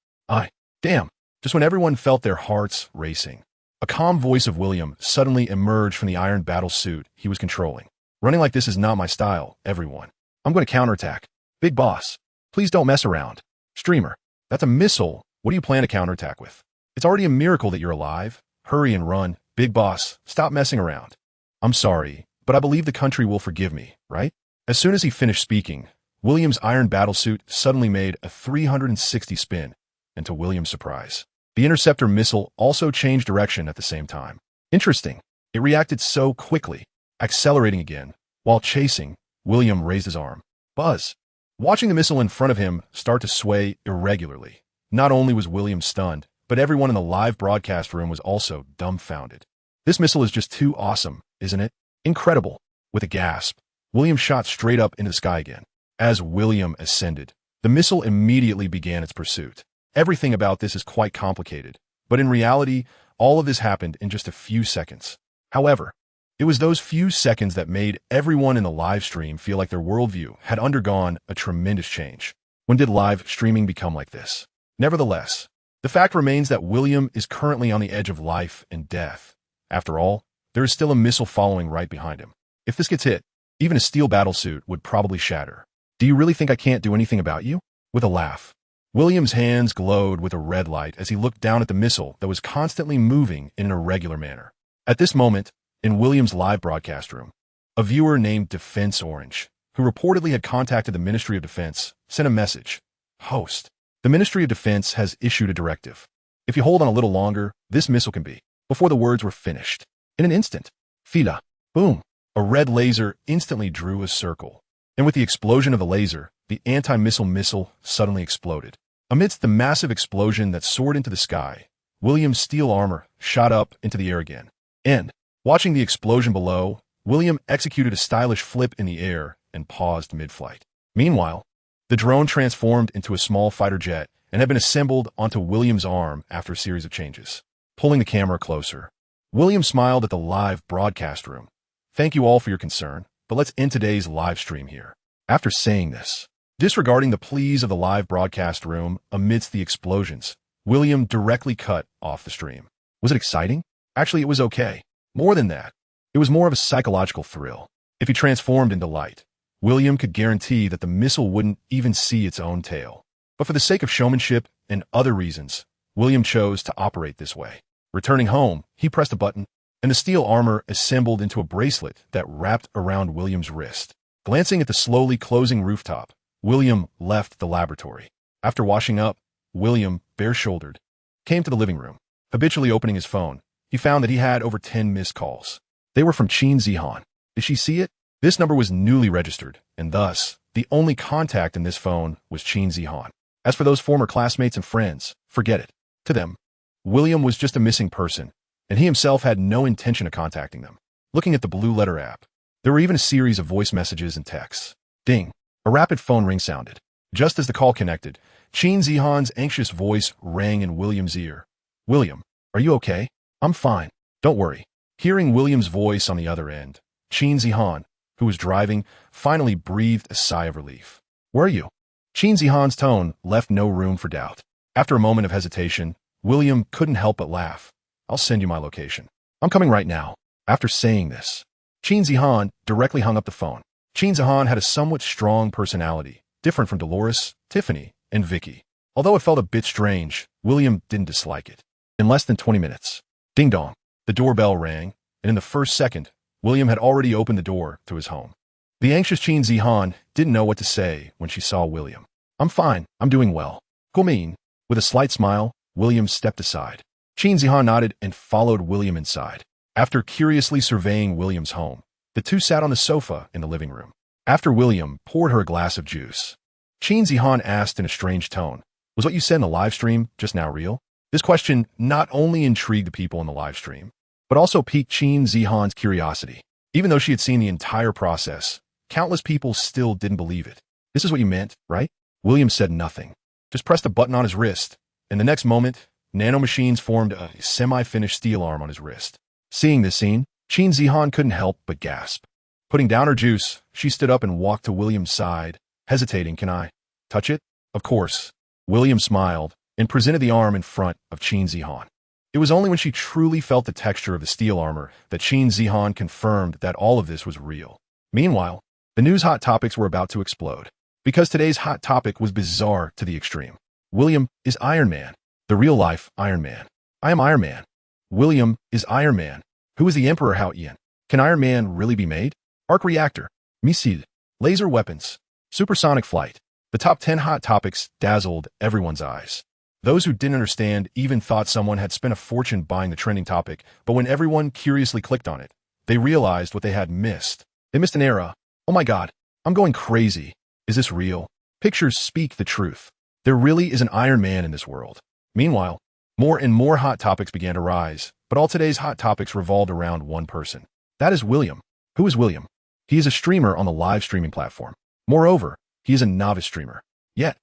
Damn. Just when everyone felt their hearts racing, a calm voice of William suddenly emerged from the iron battlesuit he was controlling. Running like this is not my style, everyone. I'm going to counterattack. Big boss, please don't mess around. Streamer, that's a missile. What do you plan to counterattack with? It's already a miracle that you're alive. Hurry and run. Big boss, stop messing around. I'm sorry, but I believe the country will forgive me, right? As soon as he finished speaking, William's iron battlesuit suddenly made a 360 spin, and to William's surprise, the interceptor missile also changed direction at the same time. Interesting. It reacted so quickly, accelerating again. While chasing, William raised his arm. Buzz. Watching the missile in front of him start to sway irregularly. Not only was William stunned, but everyone in the live broadcast room was also dumbfounded. This missile is just too awesome, isn't it? Incredible. With a gasp, William shot straight up into the sky again. As William ascended, the missile immediately began its pursuit. Everything about this is quite complicated, but in reality, all of this happened in just a few seconds. However, it was those few seconds that made everyone in the live stream feel like their worldview had undergone a tremendous change. When did live streaming become like this? Nevertheless, the fact remains that William is currently on the edge of life and death. After all, there is still a missile following right behind him. If this gets hit, even a steel battlesuit would probably shatter. Do you really think I can't do anything about you? With a laugh, William's hands glowed with a red light as he looked down at the missile that was constantly moving in an irregular manner. At this moment, in William's live broadcast room, a viewer named Defense Orange, who reportedly had contacted the Ministry of Defense, sent a message. Host, the Ministry of Defense has issued a directive. If you hold on a little longer, this missile can be. Before the words were finished, in an instant, Fila, boom, a red laser instantly drew a circle. And with the explosion of the laser, the anti-missile missile suddenly exploded. Amidst the massive explosion that soared into the sky, William's steel armor shot up into the air again. And, watching the explosion below, William executed a stylish flip in the air and paused mid-flight. Meanwhile, the drone transformed into a small fighter jet and had been assembled onto William's arm after a series of changes. Pulling the camera closer, William smiled at the live broadcast room. Thank you all for your concern, but let's end today's live stream here. After saying this, disregarding the pleas of the live broadcast room amidst the explosions, William directly cut off the stream. Was it exciting? Actually, it was okay. More than that, it was more of a psychological thrill. If he transformed into light, William could guarantee that the missile wouldn't even see its own tail. But for the sake of showmanship and other reasons, William chose to operate this way. Returning home, he pressed a button, and the steel armor assembled into a bracelet that wrapped around William's wrist. Glancing at the slowly closing rooftop, William left the laboratory. After washing up, William, bare-shouldered, came to the living room. Habitually opening his phone, he found that he had over 10 missed calls. They were from Qin Zihan. Did she see it? This number was newly registered, and thus, the only contact in this phone was Qin Zihan. As for those former classmates and friends, forget it. To them, William was just a missing person, and he himself had no intention of contacting them. Looking at the Blue Letter app, there were even a series of voice messages and texts. Ding! A rapid phone ring sounded. Just as the call connected, Qin Zihan's anxious voice rang in William's ear. William, are you okay? I'm fine. Don't worry. Hearing William's voice on the other end, Qin Zihan, who was driving, finally breathed a sigh of relief. Where are you? Qin Zihan's tone left no room for doubt. After a moment of hesitation, William couldn't help but laugh. I'll send you my location. I'm coming right now. After saying this, Qin Zihan directly hung up the phone. Qin Zihan had a somewhat strong personality, different from Dolores, Tiffany, and Vicky. Although it felt a bit strange, William didn't dislike it. In less than 20 minutes, ding dong, the doorbell rang, and in the first second, William had already opened the door to his home. The anxious Qin Zihan didn't know what to say when she saw William. I'm fine. I'm doing well. Gumin. With a slight smile, William stepped aside. Qin Zihan nodded and followed William inside. After curiously surveying William's home, the two sat on the sofa in the living room. After William poured her a glass of juice, Qin Zihan asked in a strange tone, "Was what you said in the live stream just now real?" This question not only intrigued the people in the live stream, but also piqued Qin Zihan's curiosity. Even though she had seen the entire process, countless people still didn't believe it. "This is what you meant, right?" William said nothing, just pressed a button on his wrist, and the next moment, nanomachines formed a semi-finished steel arm on his wrist. Seeing this scene, Qin Zihan couldn't help but gasp. Putting down her juice, she stood up and walked to William's side, hesitating. "Can I touch it?" "Of course." William smiled and presented the arm in front of Qin Zihan. It was only when she truly felt the texture of the steel armor that Qin Zihan confirmed that all of this was real. Meanwhile, the news hot topics were about to explode, because today's hot topic was bizarre to the extreme. William is Iron Man, the real-life Iron Man. "I am Iron Man." William is Iron Man. Who is the Emperor Hao Ian? Can Iron Man really be made? Arc reactor, missile, laser weapons, supersonic flight. The top 10 hot topics dazzled everyone's eyes. Those who didn't understand even thought someone had spent a fortune buying the trending topic, but when everyone curiously clicked on it, they realized what they had missed. They missed an era. "Oh my God, I'm going crazy. Is this real?" Pictures speak the truth. There really is an Iron Man in this world. Meanwhile, more and more hot topics began to rise, but all today's hot topics revolved around one person. That is William. Who is William? He is a streamer on the live streaming platform. Moreover, he is a novice streamer. Yet,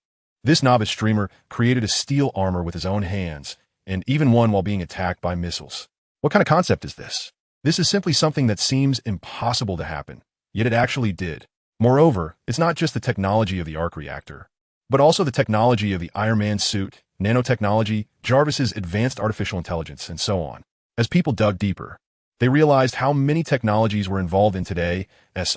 this novice streamer created a steel armor with his own hands, and even one while being attacked by missiles. What kind of concept is this? This is simply something that seems impossible to happen, yet it actually did. Moreover, it's not just the technology of the arc reactor, but also the technology of the Iron Man suit, nanotechnology, Jarvis's advanced artificial intelligence, and so on. As people dug deeper, they realized how many technologies were involved in today's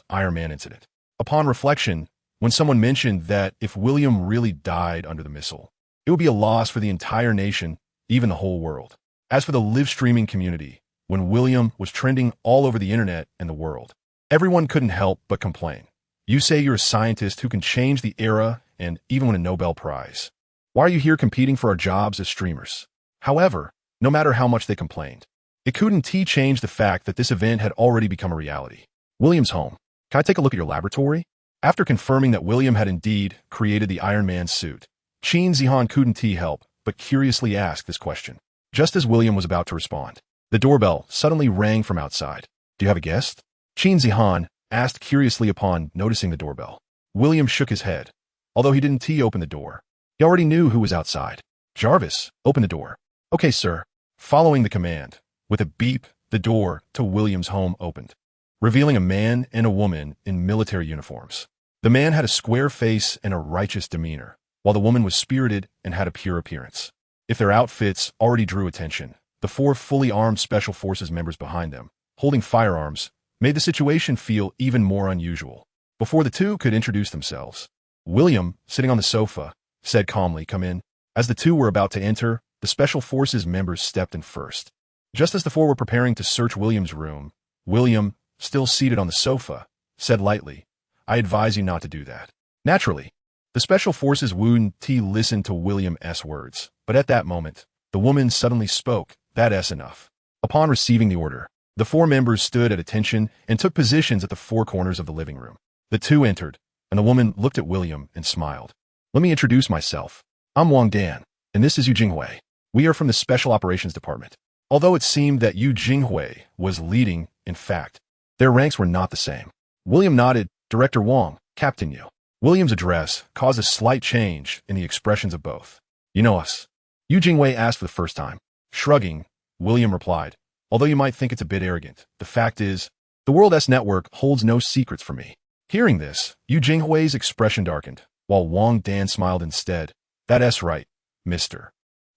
Iron Man incident. Upon reflection, when someone mentioned that if William really died under the missile, it would be a loss for the entire nation, even the whole world. As for the live streaming community, when William was trending all over the internet and the world, everyone couldn't help but complain. "You say you're a scientist who can change the era and even win a Nobel Prize. Why are you here competing for our jobs as streamers?" However, no matter how much they complained, it couldn't change the fact that this event had already become a reality. William's home. "Can I take a look at your laboratory?" After confirming that William had indeed created the Iron Man suit, Qin Zihan couldn't help but curiously ask this question. Just as William was about to respond, the doorbell suddenly rang from outside. "Do you have a guest?" Qin Zihan asked curiously upon noticing the doorbell. William shook his head. Although he didn't open the door, he already knew who was outside. "Jarvis, open the door." "Okay, sir." Following the command, with a beep, the door to William's home opened, revealing a man and a woman in military uniforms. The man had a square face and a righteous demeanor, while the woman was spirited and had a pure appearance. If their outfits already drew attention, the four fully armed Special Forces members behind them, holding firearms, made the situation feel even more unusual. Before the two could introduce themselves, William, sitting on the sofa, said calmly, "Come in." As the two were about to enter, the Special Forces members stepped in first. Just as the four were preparing to search William's room, William, still seated on the sofa, said lightly, "I advise you not to do that." Naturally, the Special Forces wouldn't listen to William's words, but at that moment, the woman suddenly spoke. "That's enough." Upon receiving the order, the four members stood at attention and took positions at the four corners of the living room. The two entered, and the woman looked at William and smiled. "Let me introduce myself. I'm Wang Dan, and this is Yu Jinghui. We are from the Special Operations Department." Although it seemed that Yu Jinghui was leading, in fact, their ranks were not the same. William nodded. "Director Wang, Captain Yu." William's address caused a slight change in the expressions of both. "You know us?" Yu Jinghui asked for the first time. Shrugging, William replied, "Although you might think it's a bit arrogant, the fact is, the world.S network holds no secrets for me." Hearing this, Yu Jinghui's expression darkened, while Wang Dan smiled instead. "That's right, mister.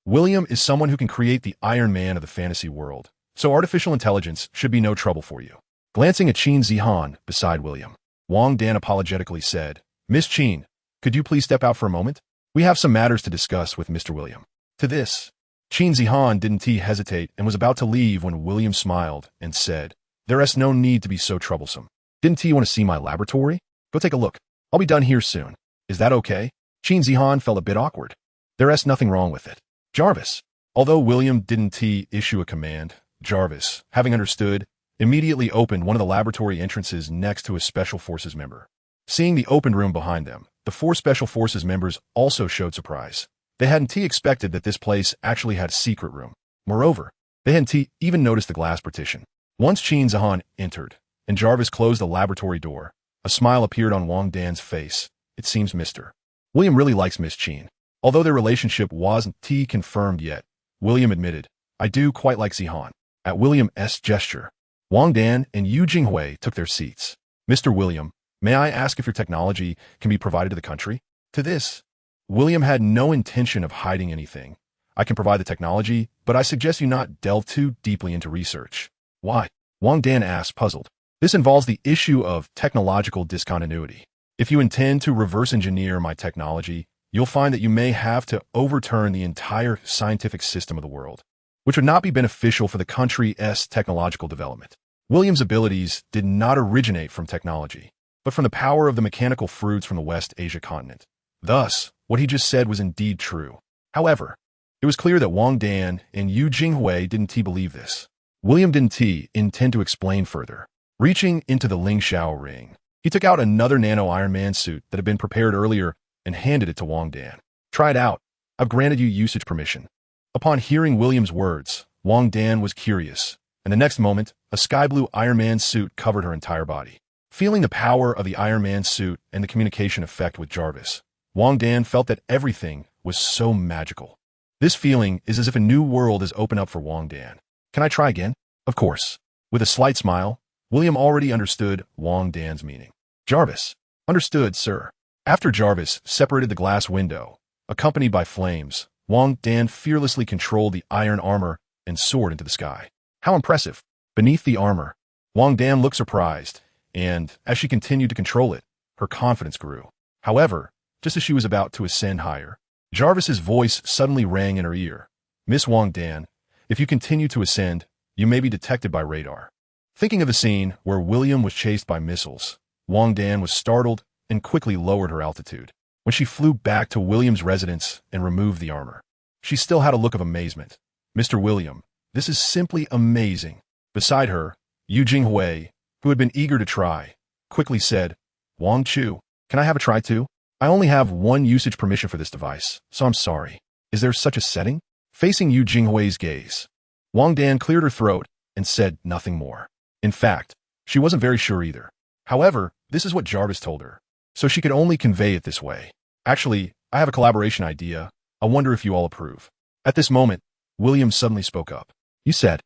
William is someone who can create the Iron Man of the fantasy world, so artificial intelligence should be no trouble for you." Glancing at Qin Zihan beside William, Wang Dan apologetically said, "Miss Qin, could you please step out for a moment? We have some matters to discuss with Mr. William." To this, Qin Zihan didn't hesitate and was about to leave when William smiled and said, "There's no need to be so troublesome. Didn't you want to see my laboratory? Go take a look. I'll be done here soon. Is that okay?" Qin Zihan felt a bit awkward. There's nothing wrong with it. "Jarvis, Although William didn't issue a command, Jarvis, having understood, immediately opened one of the laboratory entrances next to a Special Forces member. Seeing the opened room behind them, the 4 Special Forces members also showed surprise. They hadn't expected that this place actually had a secret room. Moreover, they hadn't even noticed the glass partition. Once Qin Zihan entered, and Jarvis closed the laboratory door, a smile appeared on Wang Dan's face. It seems Mr. William really likes Miss Qin. Although their relationship wasn't confirmed yet, William admitted, I do quite like Zihan. At William's gesture, Wang Dan and Yu Jinghui took their seats. Mr. William, may I ask if your technology can be provided to the country? To this, William had no intention of hiding anything. I can provide the technology, but I suggest you not delve too deeply into research. Why? Wang Dan asked, puzzled. This involves the issue of technological discontinuity. If you intend to reverse engineer my technology, you'll find that you may have to overturn the entire scientific system of the world, which would not be beneficial for the country's technological development. William's abilities did not originate from technology, but from the power of the mechanical fruits from the West Asia continent. Thus, what he just said was indeed true. However, it was clear that Wang Dan and Yu Jinghui didn't believe this. William didn't intend to explain further. Reaching into the Ling Xiao ring, he took out another nano Iron Man suit that had been prepared earlier and handed it to Wang Dan. Try it out. I've granted you usage permission. Upon hearing William's words, Wang Dan was curious, and the next moment, a sky blue Iron Man suit covered her entire body. Feeling the power of the Iron Man suit and the communication effect with Jarvis, Wang Dan felt that everything was so magical. This feeling is as if a new world has opened up for Wang Dan. Can I try again? Of course. With a slight smile, William already understood Wang Dan's meaning. Jarvis. Understood, sir. After Jarvis separated the glass window, accompanied by flames, Wang Dan fearlessly controlled the iron armor and soared into the sky. How impressive. Beneath the armor, Wang Dan looked surprised, and as she continued to control it, her confidence grew. However, just as she was about to ascend higher, Jarvis's voice suddenly rang in her ear. Miss Wang Dan, if you continue to ascend, you may be detected by radar. Thinking of the scene where William was chased by missiles, Wang Dan was startled and quickly lowered her altitude. When she flew back to William's residence and removed the armor, she still had a look of amazement. Mr. William, this is simply amazing. Beside her, Yu Jinghui, who had been eager to try, quickly said, Wang Chu, can I have a try too? I only have 1 usage permission for this device, so I'm sorry. Is there such a setting? Facing Yu Jinghui's gaze, Wang Dan cleared her throat and said nothing more. In fact, she wasn't very sure either. However, this is what Jarvis told her, so she could only convey it this way. Actually, I have a collaboration idea. I wonder if you all approve. At this moment, William suddenly spoke up. You said.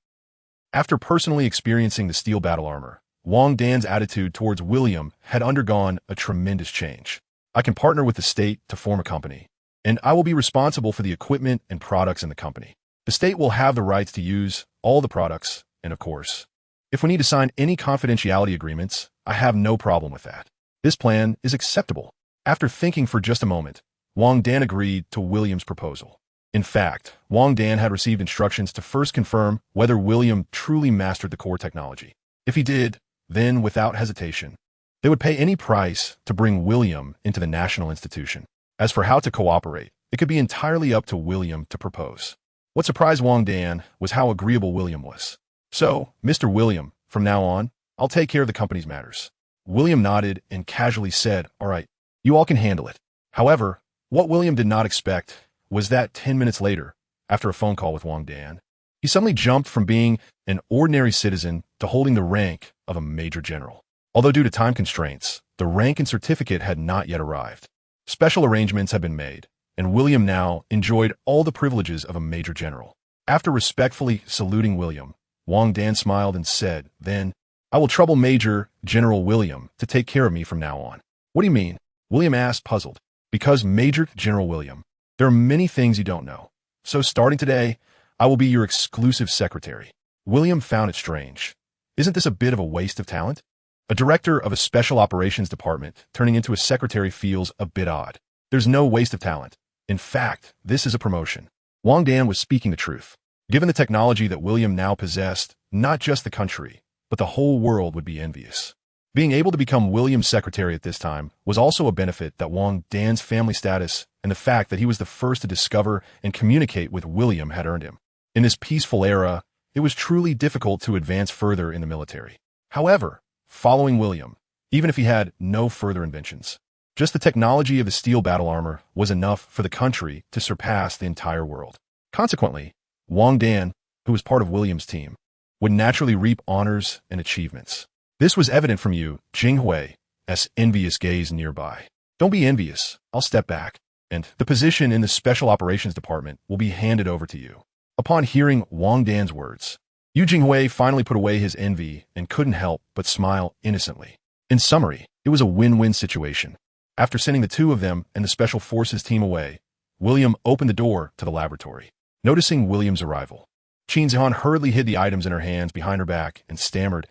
After personally experiencing the steel battle armor, Wang Dan's attitude towards William had undergone a tremendous change. I can partner with the state to form a company, and I will be responsible for the equipment and products in the company. The state will have the rights to use all the products, and of course, if we need to sign any confidentiality agreements, I have no problem with that. This plan is acceptable. After thinking for just a moment, Wang Dan agreed to William's proposal. In fact, Wang Dan had received instructions to first confirm whether William truly mastered the core technology. If he did, then without hesitation, they would pay any price to bring William into the national institution. As for how to cooperate, it could be entirely up to William to propose. What surprised Wang Dan was how agreeable William was. So, Mr. William, from now on, I'll take care of the company's matters. William nodded and casually said, all right, you all can handle it. However, what William did not expect was that 10 minutes later, after a phone call with Wang Dan, he suddenly jumped from being an ordinary citizen to holding the rank of a major general. Although due to time constraints, the rank and certificate had not yet arrived. Special arrangements had been made, and William now enjoyed all the privileges of a major general. After respectfully saluting William, Wang Dan smiled and said, then, I will trouble Major General William to take care of me from now on. What do you mean? William asked, puzzled. Because Major General William, there are many things you don't know. So starting today, I will be your exclusive secretary. William found it strange. Isn't this a bit of a waste of talent? A director of a special operations department turning into a secretary feels a bit odd. There's no waste of talent. In fact, this is a promotion. Wang Dan was speaking the truth. Given the technology that William now possessed, not just the country, but the whole world would be envious. Being able to become William's secretary at this time was also a benefit that Wang Dan's family status and the fact that he was the first to discover and communicate with William had earned him. In this peaceful era, it was truly difficult to advance further in the military. However, following William, even if he had no further inventions, just the technology of the steel battle armor was enough for the country to surpass the entire world. Consequently, Wang Dan, who was part of William's team, would naturally reap honors and achievements. This was evident from you, Jinghui's envious gaze nearby. Don't be envious, I'll step back, and the position in the Special Operations Department will be handed over to you. Upon hearing Wang Dan's words, Yu Jinghui finally put away his envy and couldn't help but smile innocently. In summary, it was a win-win situation. After sending the two of them and the Special Forces team away, William opened the door to the laboratory. Noticing William's arrival, Qin Zihan hurriedly hid the items in her hands behind her back and stammered,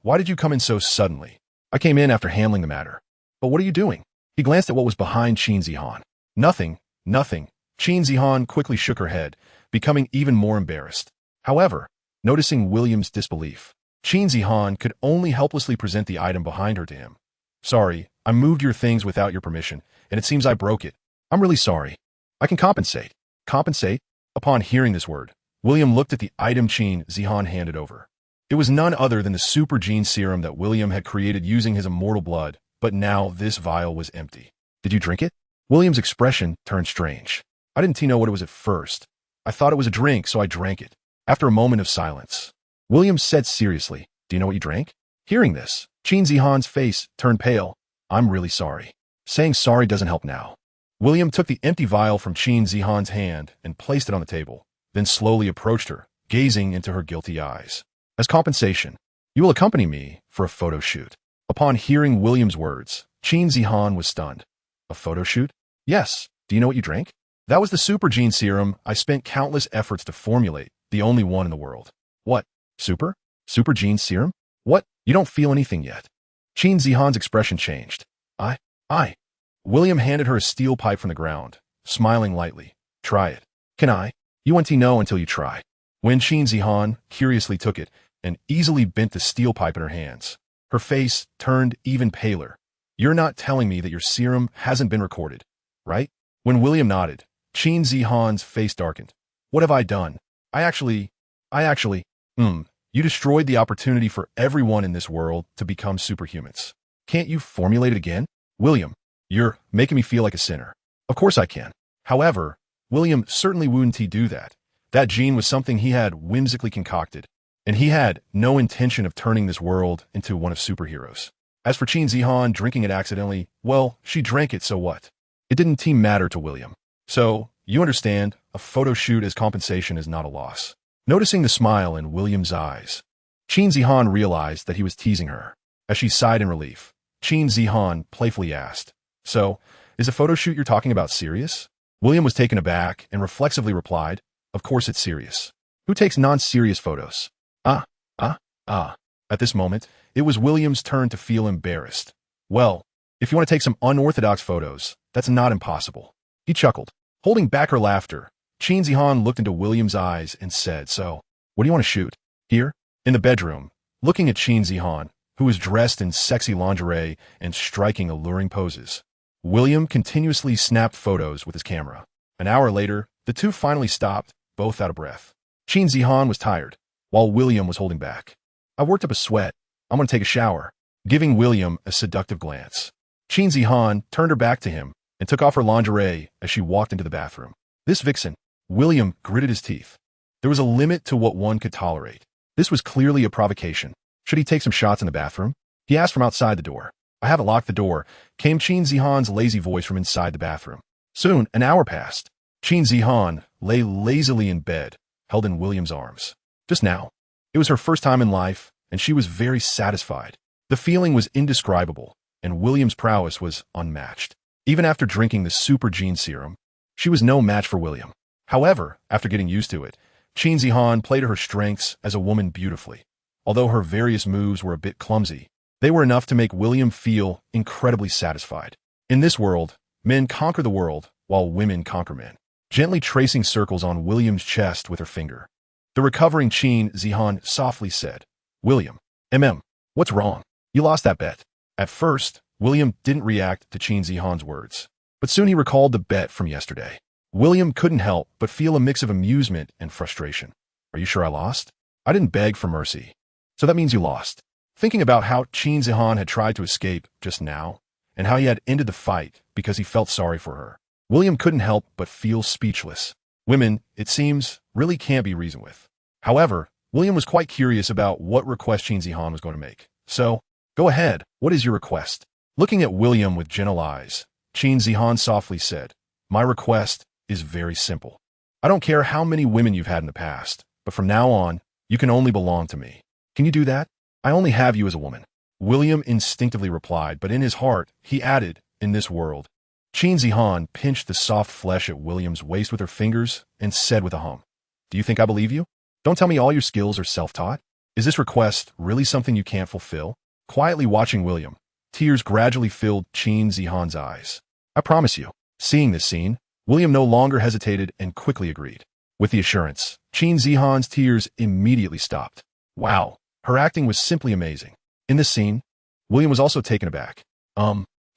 why did you come in so suddenly? I came in after handling the matter. But what are you doing? He glanced at what was behind Qin Zihan. Nothing. Qin Zihan quickly shook her head, becoming even more embarrassed. However, noticing William's disbelief, Qin Zihan could only helplessly present the item behind her to him. Sorry, I moved your things without your permission, and it seems I broke it. I'm really sorry. I can compensate. Compensate? Upon hearing this word, William looked at the item Qin Zihan handed over. It was none other than the super gene serum that William had created using his immortal blood, but now this vial was empty. Did you drink it? William's expression turned strange. I didn't know what it was at first. I thought it was a drink, so I drank it. After a moment of silence, William said seriously, do you know what you drank? Hearing this, Qin Zihan's face turned pale. I'm really sorry. Saying sorry doesn't help now. William took the empty vial from Qin Zihan's hand and placed it on the table, then slowly approached her, gazing into her guilty eyes. As compensation, you will accompany me for a photo shoot. Upon hearing William's words, Qin Zihan was stunned. A photo shoot? Yes. Do you know what you drank? That was the super gene serum I spent countless efforts to formulate, the only one in the world. What? Super? Super gene serum? What? You don't feel anything yet. Qin Zihan's expression changed. I. William handed her a steel pipe from the ground, smiling lightly. Try it. Can I? You won't know until you try. When Qin Zihan curiously took it and easily bent the steel pipe in her hands, her face turned even paler. You're not telling me that your serum hasn't been recorded, right? When William nodded, Qin Zihan's face darkened. What have I done? You destroyed the opportunity for everyone in this world to become superhumans. Can't you formulate it again? William, you're making me feel like a sinner. Of course I can. However, William certainly wouldn't do that. That gene was something he had whimsically concocted, and he had no intention of turning this world into one of superheroes. As for Qin Zihan drinking it accidentally, well, she drank it, so what? It didn't matter to William. So, you understand, a photo shoot as compensation is not a loss. Noticing the smile in William's eyes, Qin Zihan realized that he was teasing her. As she sighed in relief, Qin Zihan playfully asked, So, is the photo shoot you're talking about serious? William was taken aback and reflexively replied, Of course it's serious. Who takes non-serious photos? At this moment, it was William's turn to feel embarrassed. Well, if you want to take some unorthodox photos, that's not impossible. He chuckled. Holding back her laughter, Qin Zihan looked into William's eyes and said, So, what do you want to shoot? Here? In the bedroom, looking at Qin Zihan, who was dressed in sexy lingerie and striking alluring poses, William continuously snapped photos with his camera. An hour later, the two finally stopped, both out of breath. Qin Zihan was tired, while William was holding back. I worked up a sweat. I'm going to take a shower. Giving William a seductive glance, Qin Zihan turned her back to him and took off her lingerie as she walked into the bathroom. This vixen, William gritted his teeth. There was a limit to what one could tolerate. This was clearly a provocation. Should he take some shots in the bathroom? He asked from outside the door. I haven't locked the door, came Qin Zihan's lazy voice from inside the bathroom. Soon, an hour passed. Qin Zihan lay lazily in bed, held in William's arms. Just now. It was her first time in life, and she was very satisfied. The feeling was indescribable, and William's prowess was unmatched. Even after drinking the super gene serum, she was no match for William. However, after getting used to it, Qin Zihan played to her strengths as a woman beautifully. Although her various moves were a bit clumsy, they were enough to make William feel incredibly satisfied. In this world, men conquer the world, while women conquer men. Gently tracing circles on William's chest with her finger, the recovering Qin Zihan softly said, William, what's wrong? You lost that bet. At first, William didn't react to Qin Zihan's words, but soon he recalled the bet from yesterday. William couldn't help but feel a mix of amusement and frustration. Are you sure I lost? I didn't beg for mercy. So that means you lost. Thinking about how Qin Zihan had tried to escape just now, and how he had ended the fight because he felt sorry for her, William couldn't help but feel speechless. Women, it seems, really can't be reasoned with. However, William was quite curious about what request Qin Zihan was going to make. So, go ahead, what is your request? Looking at William with gentle eyes, Qin Zihan softly said, my request is very simple. I don't care how many women you've had in the past, but from now on, you can only belong to me. Can you do that? I only have you as a woman. William instinctively replied, but in his heart, he added, in this world. Qin Zihan pinched the soft flesh at William's waist with her fingers and said with a hum, do you think I believe you? Don't tell me all your skills are self-taught. Is this request really something you can't fulfill? Quietly watching William, tears gradually filled Qin Zihan's eyes. I promise you. Seeing this scene, William no longer hesitated and quickly agreed. With the assurance, Qin Zihan's tears immediately stopped. Wow, her acting was simply amazing. In this scene, William was also taken aback.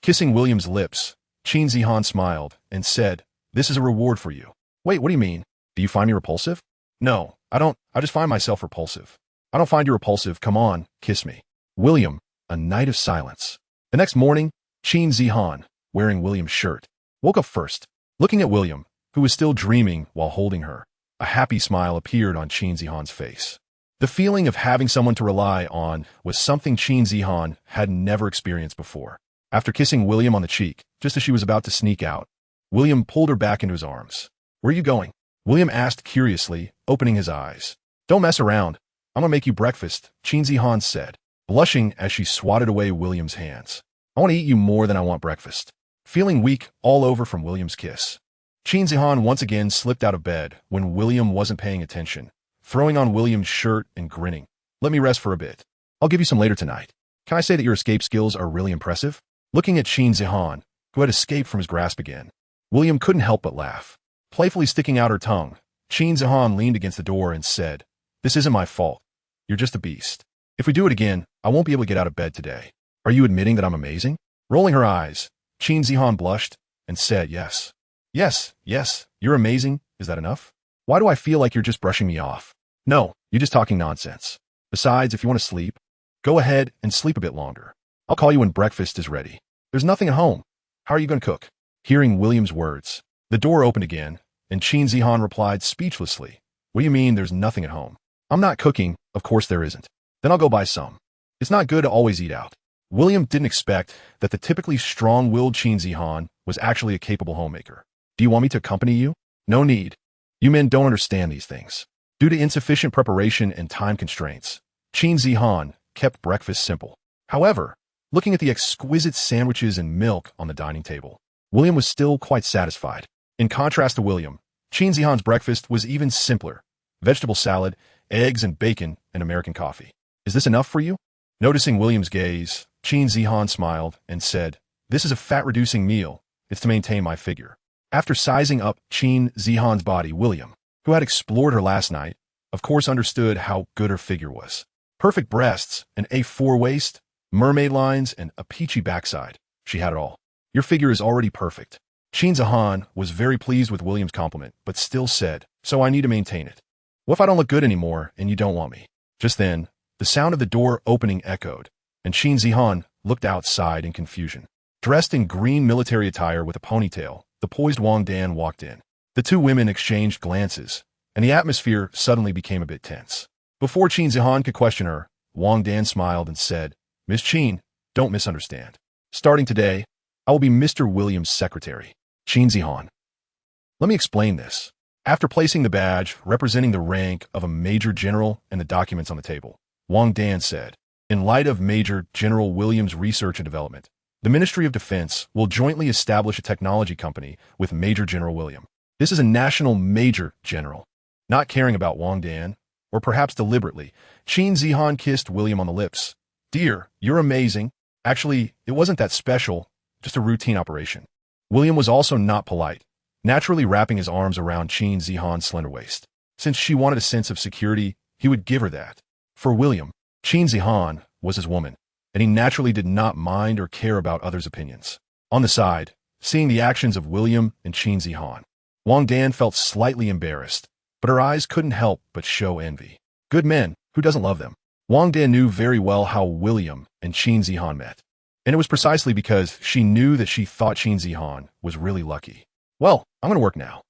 Kissing William's lips, Qin Zihan smiled and said, this is a reward for you. Wait, what do you mean? Do you find me repulsive? No, I don't. I just find myself repulsive. I don't find you repulsive. Come on, kiss me. William, a night of silence. The next morning, Qin Zihan, wearing William's shirt, woke up first. Looking at William, who was still dreaming while holding her, a happy smile appeared on Qin Zihan's face. The feeling of having someone to rely on was something Qin Zihan had never experienced before. After kissing William on the cheek, just as she was about to sneak out, William pulled her back into his arms. Where are you going? William asked curiously, opening his eyes. Don't mess around. I'm gonna make you breakfast, Qin Zihan said, blushing as she swatted away William's hands. I want to eat you more than I want breakfast. Feeling weak all over from William's kiss, Qin Zihan once again slipped out of bed when William wasn't paying attention, throwing on William's shirt and grinning. Let me rest for a bit. I'll give you some later tonight. Can I say that your escape skills are really impressive? Looking at Qin Zihan, who had escaped from his grasp again, William couldn't help but laugh. Playfully sticking out her tongue, Qin Zihan leaned against the door and said, this isn't my fault. You're just a beast. If we do it again, I won't be able to get out of bed today. Are you admitting that I'm amazing? Rolling her eyes, Qin Zihan blushed and said, yes. Yes, you're amazing. Is that enough? Why do I feel like you're just brushing me off? No, you're just talking nonsense. Besides, if you want to sleep, go ahead and sleep a bit longer. I'll call you when breakfast is ready. There's nothing at home. How are you going to cook? Hearing William's words, the door opened again, and Qin Zihan replied speechlessly, what do you mean there's nothing at home? I'm not cooking, of course there isn't. Then I'll go buy some. It's not good to always eat out. William didn't expect that the typically strong-willed Qin Zihan was actually a capable homemaker. Do you want me to accompany you? No need. You men don't understand these things. Due to insufficient preparation and time constraints, Qin Zihan kept breakfast simple. However, looking at the exquisite sandwiches and milk on the dining table, William was still quite satisfied. In contrast to William, Qin Zihan's breakfast was even simpler. Vegetable salad, eggs and bacon, and American coffee. Is this enough for you? Noticing William's gaze, Qin Zihan smiled and said, this is a fat-reducing meal. It's to maintain my figure. After sizing up Qin Zihan's body, William, who had explored her last night, of course understood how good her figure was. Perfect breasts, an A4 waist, mermaid lines, and a peachy backside. She had it all. Your figure is already perfect. Qin Zihan was very pleased with William's compliment, but still said, so I need to maintain it. What if I don't look good anymore and you don't want me? Just then, the sound of the door opening echoed, and Qin Zihan looked outside in confusion. Dressed in green military attire with a ponytail, the poised Wang Dan walked in. The two women exchanged glances, and the atmosphere suddenly became a bit tense. Before Qin Zihan could question her, Wang Dan smiled and said, Miss Qin, don't misunderstand. Starting today, I will be Mr. Williams' secretary. Qin Zihan. Let me explain this. After placing the badge representing the rank of a Major General and the documents on the table, Wang Dan said, in light of Major General Williams' research and development, the Ministry of Defense will jointly establish a technology company with Major General William. This is a national Major General. Not caring about Wang Dan, or perhaps deliberately, Qin Zihan kissed William on the lips. Dear, you're amazing. Actually, it wasn't that special, just a routine operation. William was also not polite, naturally wrapping his arms around Qin Zihan's slender waist. Since she wanted a sense of security, he would give her that. For William, Qin Zihan was his woman, and he naturally did not mind or care about others' opinions. On the side, seeing the actions of William and Qin Zihan, Wang Dan felt slightly embarrassed, but her eyes couldn't help but show envy. Good men, who doesn't love them? Wang Dan knew very well how William and Qin Zihan met, and it was precisely because she knew that she thought Qin Zihan was really lucky. Well, I'm going to work now.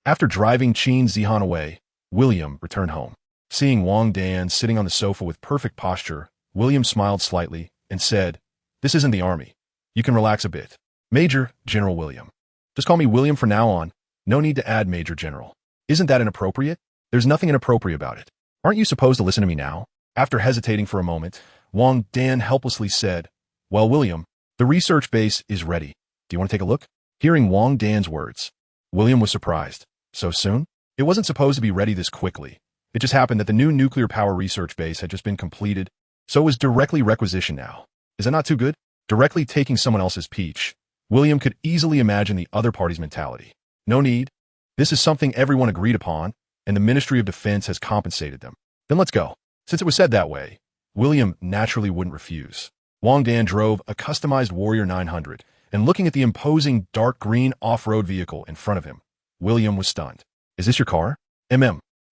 After driving Qin Zihan away, William returned home. Seeing Wang Dan sitting on the sofa with perfect posture, William smiled slightly and said, "This isn't the army. You can relax a bit. Major General William. Just call me William from now on. No need to add Major General. Isn't that inappropriate? There's nothing inappropriate about it. Aren't you supposed to listen to me now?" After hesitating for a moment, Wang Dan helplessly said, "Well, William, the research base is ready. Do you want to take a look?" Hearing Wang Dan's words, William was surprised. So soon? It wasn't supposed to be ready this quickly. It just happened that the new nuclear power research base had just been completed, so it was directly requisitioned now. Is that not too good? Directly taking someone else's peach. William could easily imagine the other party's mentality. No need. This is something everyone agreed upon, and the Ministry of Defense has compensated them. Then let's go. Since it was said that way, William naturally wouldn't refuse. Wang Dan drove a customized Warrior 900, and looking at the imposing dark green off-road vehicle in front of him, William was stunned. "Is this your car?"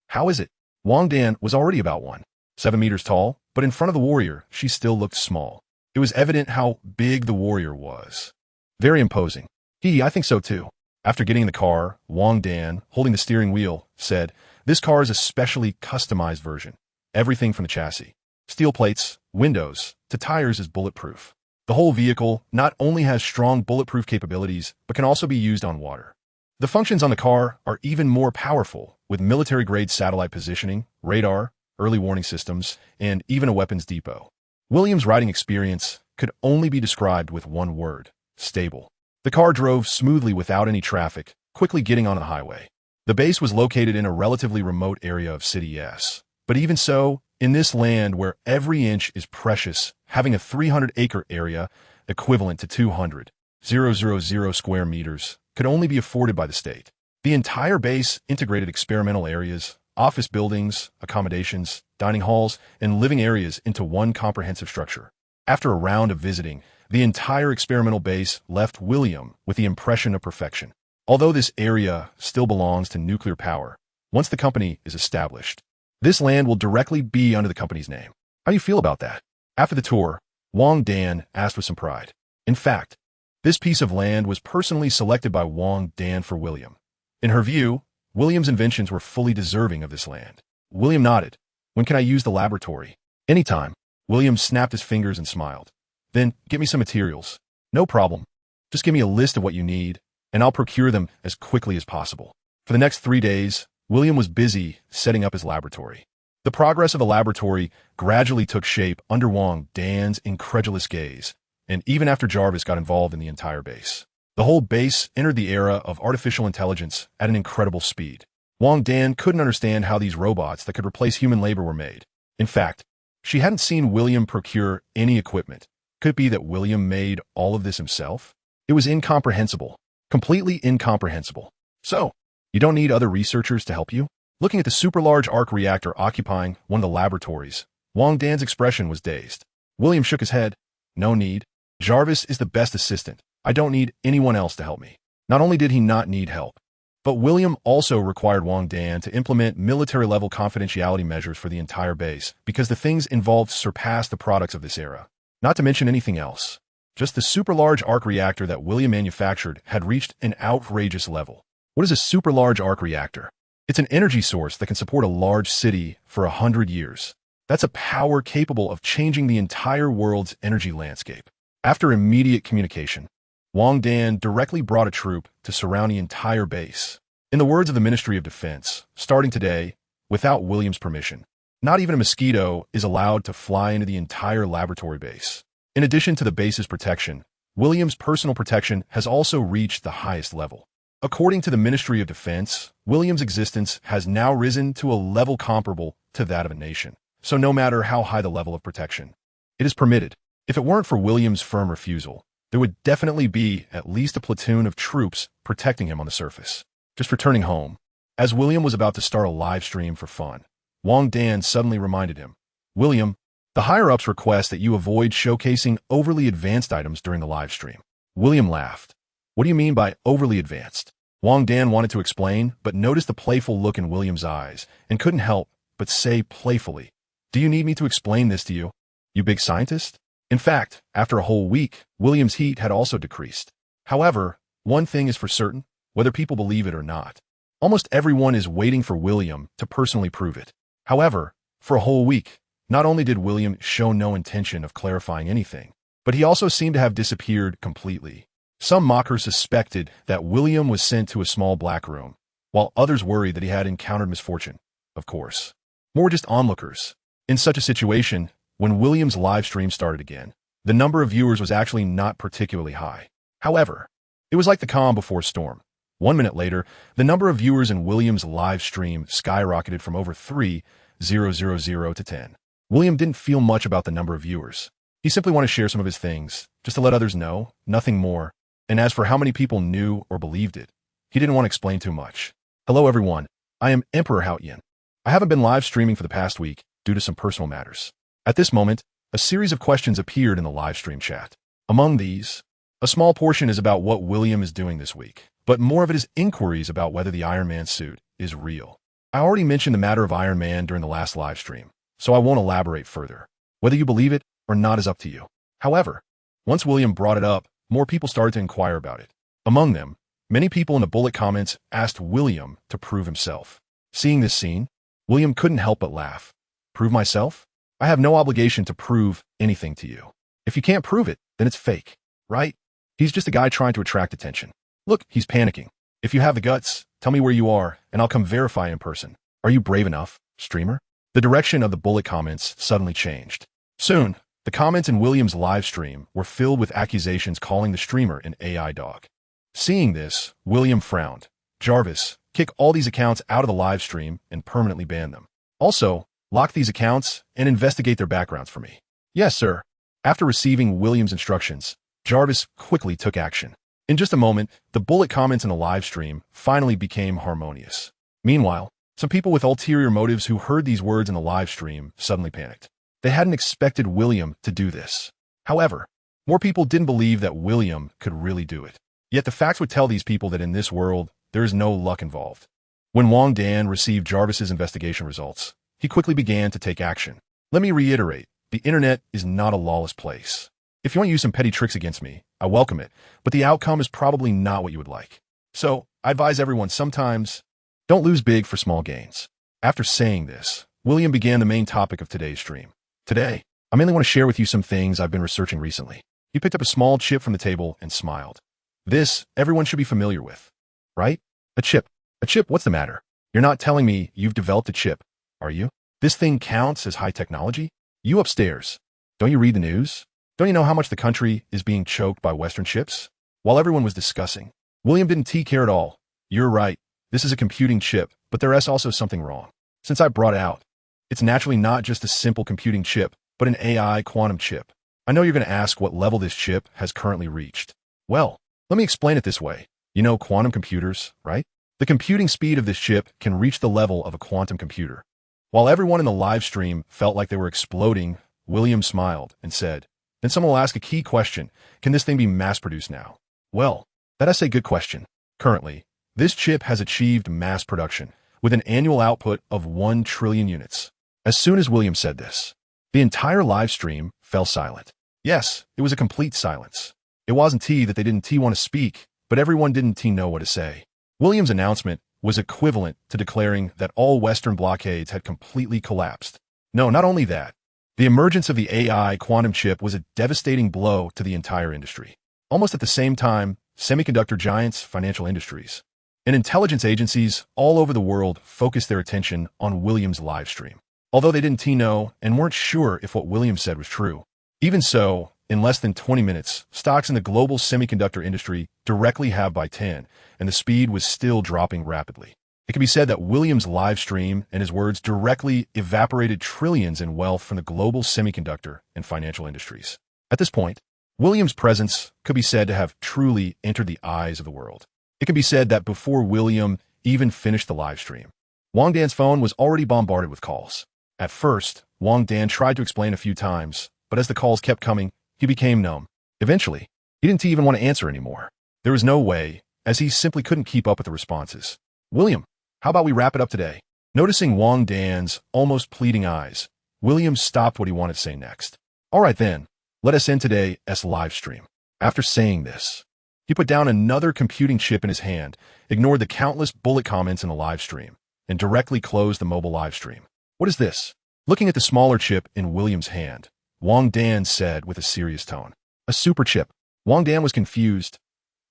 How is it?" Wang Dan was already about 1.7 meters tall, but in front of the Warrior, she still looked small. It was evident how big the Warrior was. Very imposing. I think so too. After getting in the car, Wang Dan, holding the steering wheel, said, "This car is a specially customized version. Everything from the chassis, steel plates, windows, to tires is bulletproof. The whole vehicle not only has strong bulletproof capabilities, but can also be used on water. The functions on the car are even more powerful, with military-grade satellite positioning, radar, early warning systems, and even a weapons depot." William's riding experience could only be described with one word: stable. The car drove smoothly without any traffic, quickly getting on the highway. The base was located in a relatively remote area of City S. But even so, in this land where every inch is precious, having a 300-acre area equivalent to 200,000 square meters could only be afforded by the state. The entire base integrated experimental areas, office buildings, accommodations, dining halls, and living areas into one comprehensive structure. After a round of visiting, the entire experimental base left William with the impression of perfection. Although this area still belongs to nuclear power, once the company is established, this land will directly be under the company's name. How do you feel about that? After the tour, Wang Dan asked with some pride. In fact, this piece of land was personally selected by Wang Dan for William. In her view, William's inventions were fully deserving of this land. William nodded. "When can I use the laboratory?" "Anytime." William snapped his fingers and smiled. "Then get me some materials." "No problem. Just give me a list of what you need, and I'll procure them as quickly as possible." For the next 3 days, William was busy setting up his laboratory. The progress of the laboratory gradually took shape under Wang Dan's incredulous gaze, and even after Jarvis got involved in the entire base. The whole base entered the era of artificial intelligence at an incredible speed. Wang Dan couldn't understand how these robots that could replace human labor were made. In fact, she hadn't seen William procure any equipment. Could it be that William made all of this himself? It was incomprehensible. Completely incomprehensible. "So, you don't need other researchers to help you?" Looking at the super-large arc reactor occupying one of the laboratories, Wang Dan's expression was dazed. William shook his head. "No need. Jarvis is the best assistant. I don't need anyone else to help me." Not only did he not need help, but William also required Wang Dan to implement military-level confidentiality measures for the entire base because the things involved surpassed the products of this era. Not to mention anything else. Just the super-large arc reactor that William manufactured had reached an outrageous level. What is a super-large arc reactor? It's an energy source that can support a large city for 100 years. That's a power capable of changing the entire world's energy landscape. After immediate communication, Wang Dan directly brought a troop to surround the entire base. In the words of the Ministry of Defense, starting today, without William's permission, not even a mosquito is allowed to fly into the entire laboratory base. In addition to the base's protection, William's personal protection has also reached the highest level. According to the Ministry of Defense, William's existence has now risen to a level comparable to that of a nation. So no matter how high the level of protection, it is permitted. If it weren't for William's firm refusal, there would definitely be at least a platoon of troops protecting him on the surface. Just returning home, as William was about to start a live stream for fun, Wang Dan suddenly reminded him, "William, The higher-ups request that you avoid showcasing overly advanced items during the live stream. William laughed. What do you mean by overly advanced? Wang Dan wanted to explain, but noticed the playful look in William's eyes and couldn't help but say playfully, "Do you need me to explain this to you, you big scientist?" In fact, after a whole week, William's heat had also decreased. However, one thing is for certain, whether people believe it or not. Almost everyone is waiting for William to personally prove it. However, for a whole week, not only did William show no intention of clarifying anything, but he also seemed to have disappeared completely. Some mockers suspected that William was sent to a small black room, while others worried that he had encountered misfortune. Of course, more just onlookers. In such a situation, when William's live stream started again, the number of viewers was actually not particularly high. However, it was like the calm before storm. 1 minute later, the number of viewers in William's live stream skyrocketed from over 3,000 to 10. William didn't feel much about the number of viewers. He simply wanted to share some of his things, just to let others know, nothing more. And as for how many people knew or believed it, he didn't want to explain too much. Hello everyone, I am Emperor Haoyan. I haven't been live streaming for the past week due to some personal matters. At this moment, a series of questions appeared in the live stream chat. Among these, a small portion is about what William is doing this week, but more of it is inquiries about whether the Iron Man suit is real. I already mentioned the matter of Iron Man during the last live stream, so I won't elaborate further. Whether you believe it or not is up to you. However, once William brought it up, more people started to inquire about it. Among them, many people in the bullet comments asked William to prove himself. Seeing this scene, William couldn't help but laugh. Prove myself? I have no obligation to prove anything to you. If you can't prove it, then it's fake, right? He's just a guy trying to attract attention. Look, he's panicking. If you have the guts, tell me where you are, and I'll come verify in person. Are you brave enough, streamer? The direction of the bullet comments suddenly changed. Soon, the comments in William's live stream were filled with accusations calling the streamer an AI dog. Seeing this, William frowned. Jarvis, kick all these accounts out of the live stream and permanently ban them. Also, lock these accounts and investigate their backgrounds for me. Yes, sir. After receiving William's instructions, Jarvis quickly took action. In just a moment, the bullet comments in the live stream finally became harmonious. Meanwhile, some people with ulterior motives who heard these words in the live stream suddenly panicked. They hadn't expected William to do this. However, more people didn't believe that William could really do it. Yet the facts would tell these people that in this world, there is no luck involved. When Wang Dan received Jarvis's investigation results, he quickly began to take action. Let me reiterate, the internet is not a lawless place. If you want to use some petty tricks against me, I welcome it, but the outcome is probably not what you would like. So, I advise everyone sometimes, don't lose big for small gains. After saying this, William began the main topic of today's stream. Today, I mainly want to share with you some things I've been researching recently. He picked up a small chip from the table and smiled. This, everyone should be familiar with, right? A chip. A chip, what's the matter? You're not telling me you've developed a chip, are you? This thing counts as high technology? You upstairs. Don't you read the news? Don't you know how much the country is being choked by Western chips? While everyone was discussing, William didn't care at all. You're right. This is a computing chip, but there is also something wrong. Since I brought it out, it's naturally not just a simple computing chip, but an AI quantum chip. I know you're going to ask what level this chip has currently reached. Well, let me explain it this way. You know quantum computers, right? The computing speed of this chip can reach the level of a quantum computer. While everyone in the live stream felt like they were exploding, William smiled and said, then someone will ask a key question. Can this thing be mass-produced now? Well, that is a good question. Currently, this chip has achieved mass production with an annual output of 1 trillion units. As soon as William said this, the entire live stream fell silent. Yes, it was a complete silence. It wasn't that they didn't want to speak, but everyone didn't know what to say. William's announcement was equivalent to declaring that all Western blockades had completely collapsed. No, not only that. The emergence of the AI quantum chip was a devastating blow to the entire industry. Almost at the same time, semiconductor giants, financial industries, and intelligence agencies all over the world focused their attention on William's live stream. Although they didn't know and weren't sure if what William said was true. Even so, in less than 20 minutes, stocks in the global semiconductor industry directly halved by 10, and the speed was still dropping rapidly. It can be said that William's live stream and his words directly evaporated trillions in wealth from the global semiconductor and financial industries. At this point, William's presence could be said to have truly entered the eyes of the world. It can be said that before William even finished the live stream, Wang Dan's phone was already bombarded with calls. At first, Wang Dan tried to explain a few times, but as the calls kept coming, he became numb. Eventually, he didn't even want to answer anymore. There was no way, as he simply couldn't keep up with the responses. William, how about we wrap it up today? Noticing Wang Dan's almost pleading eyes, William stopped what he wanted to say next. All right then, let us end today's live stream. After saying this, he put down another computing chip in his hand, ignored the countless bullet comments in the live stream, and directly closed the mobile live stream. What is this? Looking at the smaller chip in William's hand, Wang Dan said with a serious tone. A super chip. Wang Dan was confused.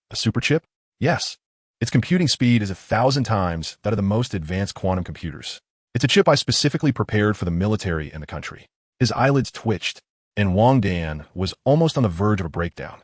A super chip? Yes. Its computing speed is 1,000 times that of the most advanced quantum computers. It's a chip I specifically prepared for the military and the country. His eyelids twitched, and Wang Dan was almost on the verge of a breakdown.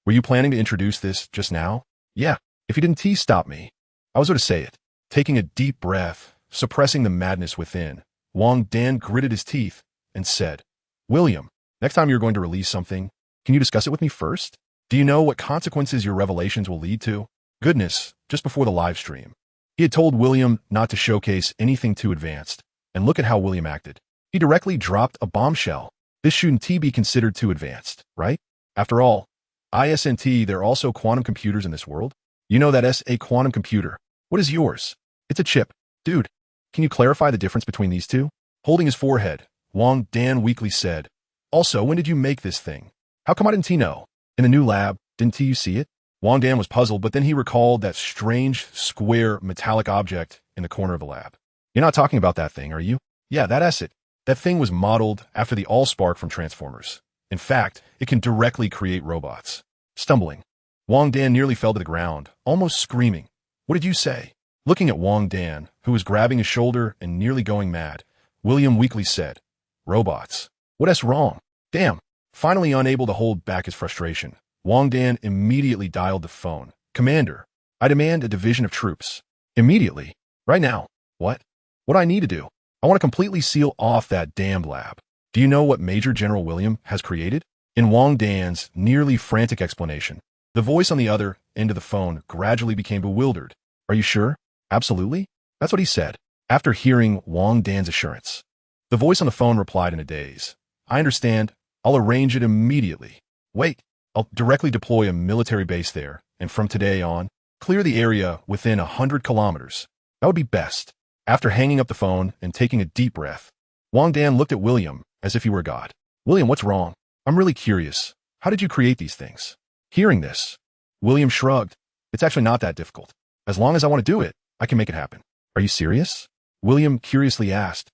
Were you planning to introduce this just now? Yeah. If you didn't stop me, I was going to say it. Taking a deep breath, suppressing the madness within, Wang Dan gritted his teeth and said, William, next time you're going to release something, can you discuss it with me first? Do you know what consequences your revelations will lead to? Goodness, just before the live stream, he had told William not to showcase anything too advanced, and look at how William acted. He directly dropped a bombshell. This shouldn't be considered too advanced, right? After all, ISNT, there are also quantum computers in this world. You know that a quantum computer. What is yours? It's a chip. Dude, can you clarify the difference between these two? Holding his forehead, Wang Dan weakly said, Also, when did you make this thing? How come I didn't know? In the new lab, didn't you see it? Wang Dan was puzzled, but then he recalled that strange, square, metallic object in the corner of the lab. You're not talking about that thing, are you? Yeah, that's it. That thing was modeled after the Allspark from Transformers. In fact, it can directly create robots. Stumbling, Wang Dan nearly fell to the ground, almost screaming. What did you say? Looking at Wang Dan, who was grabbing his shoulder and nearly going mad, William weakly said, Robots. What's wrong? Damn. Finally unable to hold back his frustration, Wang Dan immediately dialed the phone. Commander, I demand a division of troops. Immediately. Right now. What? What do I need to do? I want to completely seal off that damned lab. Do you know what Major General William has created? In Wang Dan's nearly frantic explanation, the voice on the other end of the phone gradually became bewildered. Are you sure? Absolutely? That's what he said. After hearing Wang Dan's assurance, the voice on the phone replied in a daze. I understand. I'll arrange it immediately. Wait, I'll directly deploy a military base there, and from today on, clear the area within 100 kilometers. That would be best. After hanging up the phone and taking a deep breath, Wang Dan looked at William as if he were a god. William, what's wrong? I'm really curious. How did you create these things? Hearing this, William shrugged. It's actually not that difficult. As long as I want to do it, I can make it happen. Are you serious? William curiously asked.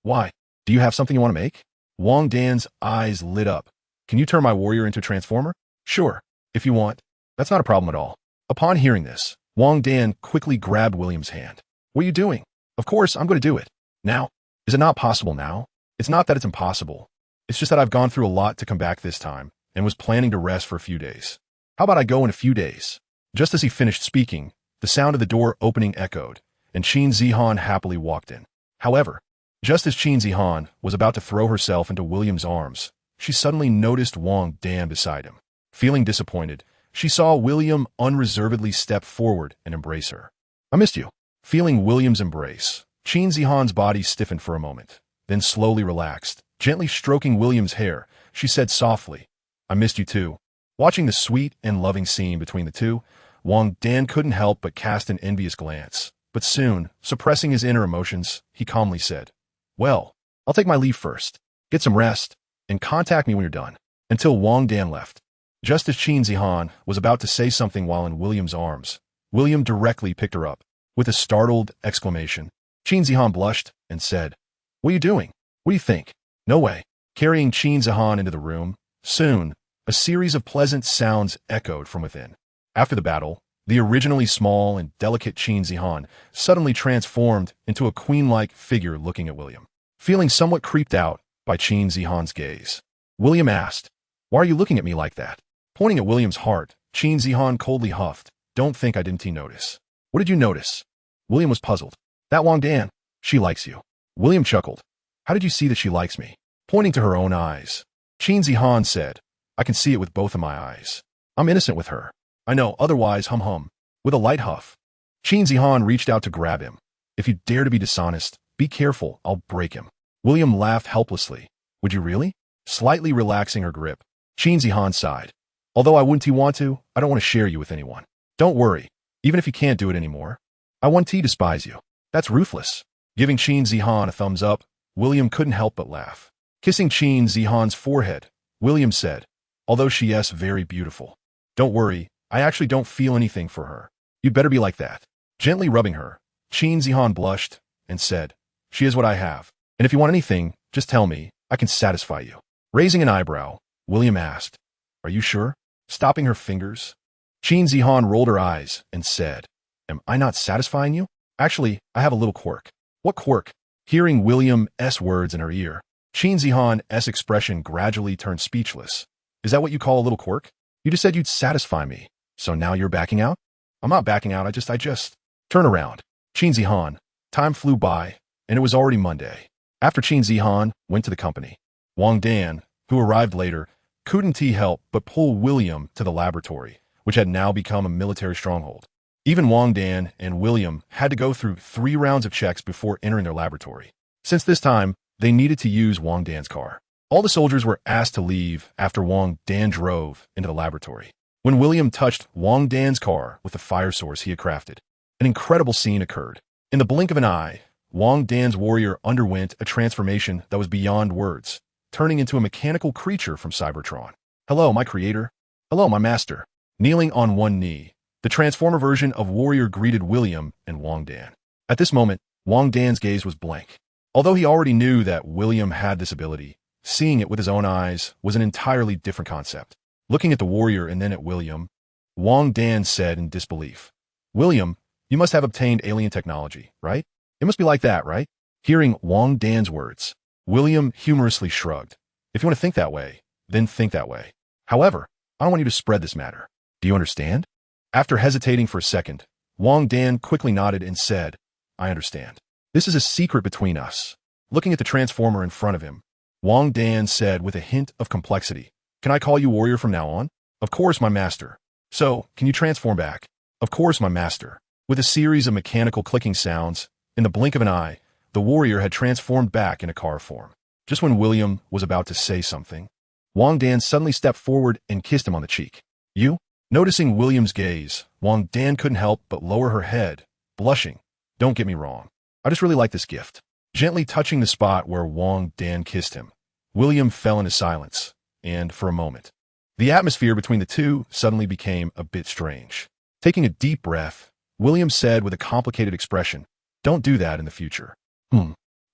Why? Do you have something you want to make? Wang Dan's eyes lit up. Can you turn my warrior into a transformer? Sure, if you want. That's not a problem at all. Upon hearing this, Wang Dan quickly grabbed William's hand. What are you doing? Of course, I'm going to do it. Now? Is it not possible now? It's not that it's impossible. It's just that I've gone through a lot to come back this time and was planning to rest for a few days. How about I go in a few days? Just as he finished speaking, the sound of the door opening echoed, and Qin Zihan happily walked in. However, just as Qin Zihan was about to throw herself into William's arms, she suddenly noticed Wang Dan beside him. Feeling disappointed, she saw William unreservedly step forward and embrace her. I missed you. Feeling William's embrace, Qin Zihan's body stiffened for a moment, then slowly relaxed. Gently stroking William's hair, she said softly, I missed you too. Watching the sweet and loving scene between the two, Wang Dan couldn't help but cast an envious glance. But soon, suppressing his inner emotions, he calmly said, Well, I'll take my leave first. Get some rest, and contact me when you're done. Until Wang Dan left. Just as Qin Zihan was about to say something while in William's arms, William directly picked her up. With a startled exclamation, Qin Zihan blushed and said, What are you doing? What do you think? No way. Carrying Qin Zihan into the room, soon, a series of pleasant sounds echoed from within. After the battle, the originally small and delicate Qin Zihan suddenly transformed into a queen-like figure looking at William. Feeling somewhat creeped out by Qin Zihan's gaze, William asked, Why are you looking at me like that? Pointing at William's heart, Qin Zihan coldly huffed, Don't think I didn't notice. What did you notice? William was puzzled. That Wang Dan, she likes you. William chuckled. How did you see that she likes me? Pointing to her own eyes, Qin Zihan said, I can see it with both of my eyes. I'm innocent with her. I know, otherwise hum. With a light huff, Qin Zihan reached out to grab him. If you dare to be dishonest, be careful, I'll break him. William laughed helplessly. Would you really? Slightly relaxing her grip. Qin Zihan sighed. Although I wouldn't want to, I don't want to share you with anyone. Don't worry. Even if you can't do it anymore, I won't despise you. That's ruthless. Giving Qin Zihan a thumbs up, William couldn't help but laugh. Kissing Qin Zihan's forehead, William said, although she is very beautiful. Don't worry, I actually don't feel anything for her. You'd better be like that. Gently rubbing her, Qin Zihan blushed and said, she is what I have. And if you want anything, just tell me, I can satisfy you. Raising an eyebrow, William asked, are you sure? Stopping her fingers. Qin Zihan rolled her eyes and said, am I not satisfying you? Actually, I have a little quirk. What quirk? Hearing William's words in her ear, Qin Zihan's expression gradually turned speechless. Is that what you call a little quirk? You just said you'd satisfy me. So now you're backing out? I'm not backing out, I just... Turn around. Qin Zihan. Time flew by, and it was already Monday. After Qin Zihan went to the company, Wang Dan, who arrived later, couldn't help but pull William to the laboratory, which had now become a military stronghold. Even Wang Dan and William had to go through 3 rounds of checks before entering their laboratory. Since this time, they needed to use Wang Dan's car. All the soldiers were asked to leave after Wang Dan drove into the laboratory. When William touched Wang Dan's car with the fire source he had crafted, an incredible scene occurred. In the blink of an eye, Wang Dan's warrior underwent a transformation that was beyond words, turning into a mechanical creature from Cybertron. Hello, my creator. Hello, my master. Kneeling on one knee, the transformer version of warrior greeted William and Wang Dan. At this moment, Wang Dan's gaze was blank. Although he already knew that William had this ability, seeing it with his own eyes was an entirely different concept. Looking at the warrior and then at William, Wang Dan said in disbelief, William, you must have obtained alien technology, right? It must be like that, right? Hearing Wang Dan's words, William humorously shrugged. If you want to think that way, then think that way. However, I don't want you to spread this matter. Do you understand? After hesitating for a second, Wang Dan quickly nodded and said, I understand. This is a secret between us. Looking at the transformer in front of him, Wang Dan said with a hint of complexity, can I call you warrior from now on? Of course, my master. So, can you transform back? Of course, my master. With a series of mechanical clicking sounds, in the blink of an eye, the warrior had transformed back into car form. Just when William was about to say something, Wang Dan suddenly stepped forward and kissed him on the cheek. You? Noticing William's gaze, Wang Dan couldn't help but lower her head, blushing. Don't get me wrong. I just really like this gift. Gently touching the spot where Wang Dan kissed him, William fell into silence, and for a moment, the atmosphere between the two suddenly became a bit strange. Taking a deep breath, William said with a complicated expression, don't do that in the future.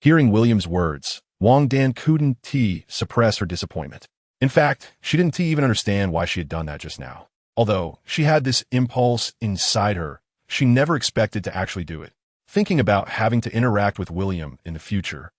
Hearing William's words, Wang Dan couldn't suppress her disappointment. In fact, she didn't even understand why she had done that just now. Although she had this impulse inside her, she never expected to actually do it. Thinking about having to interact with William in the future,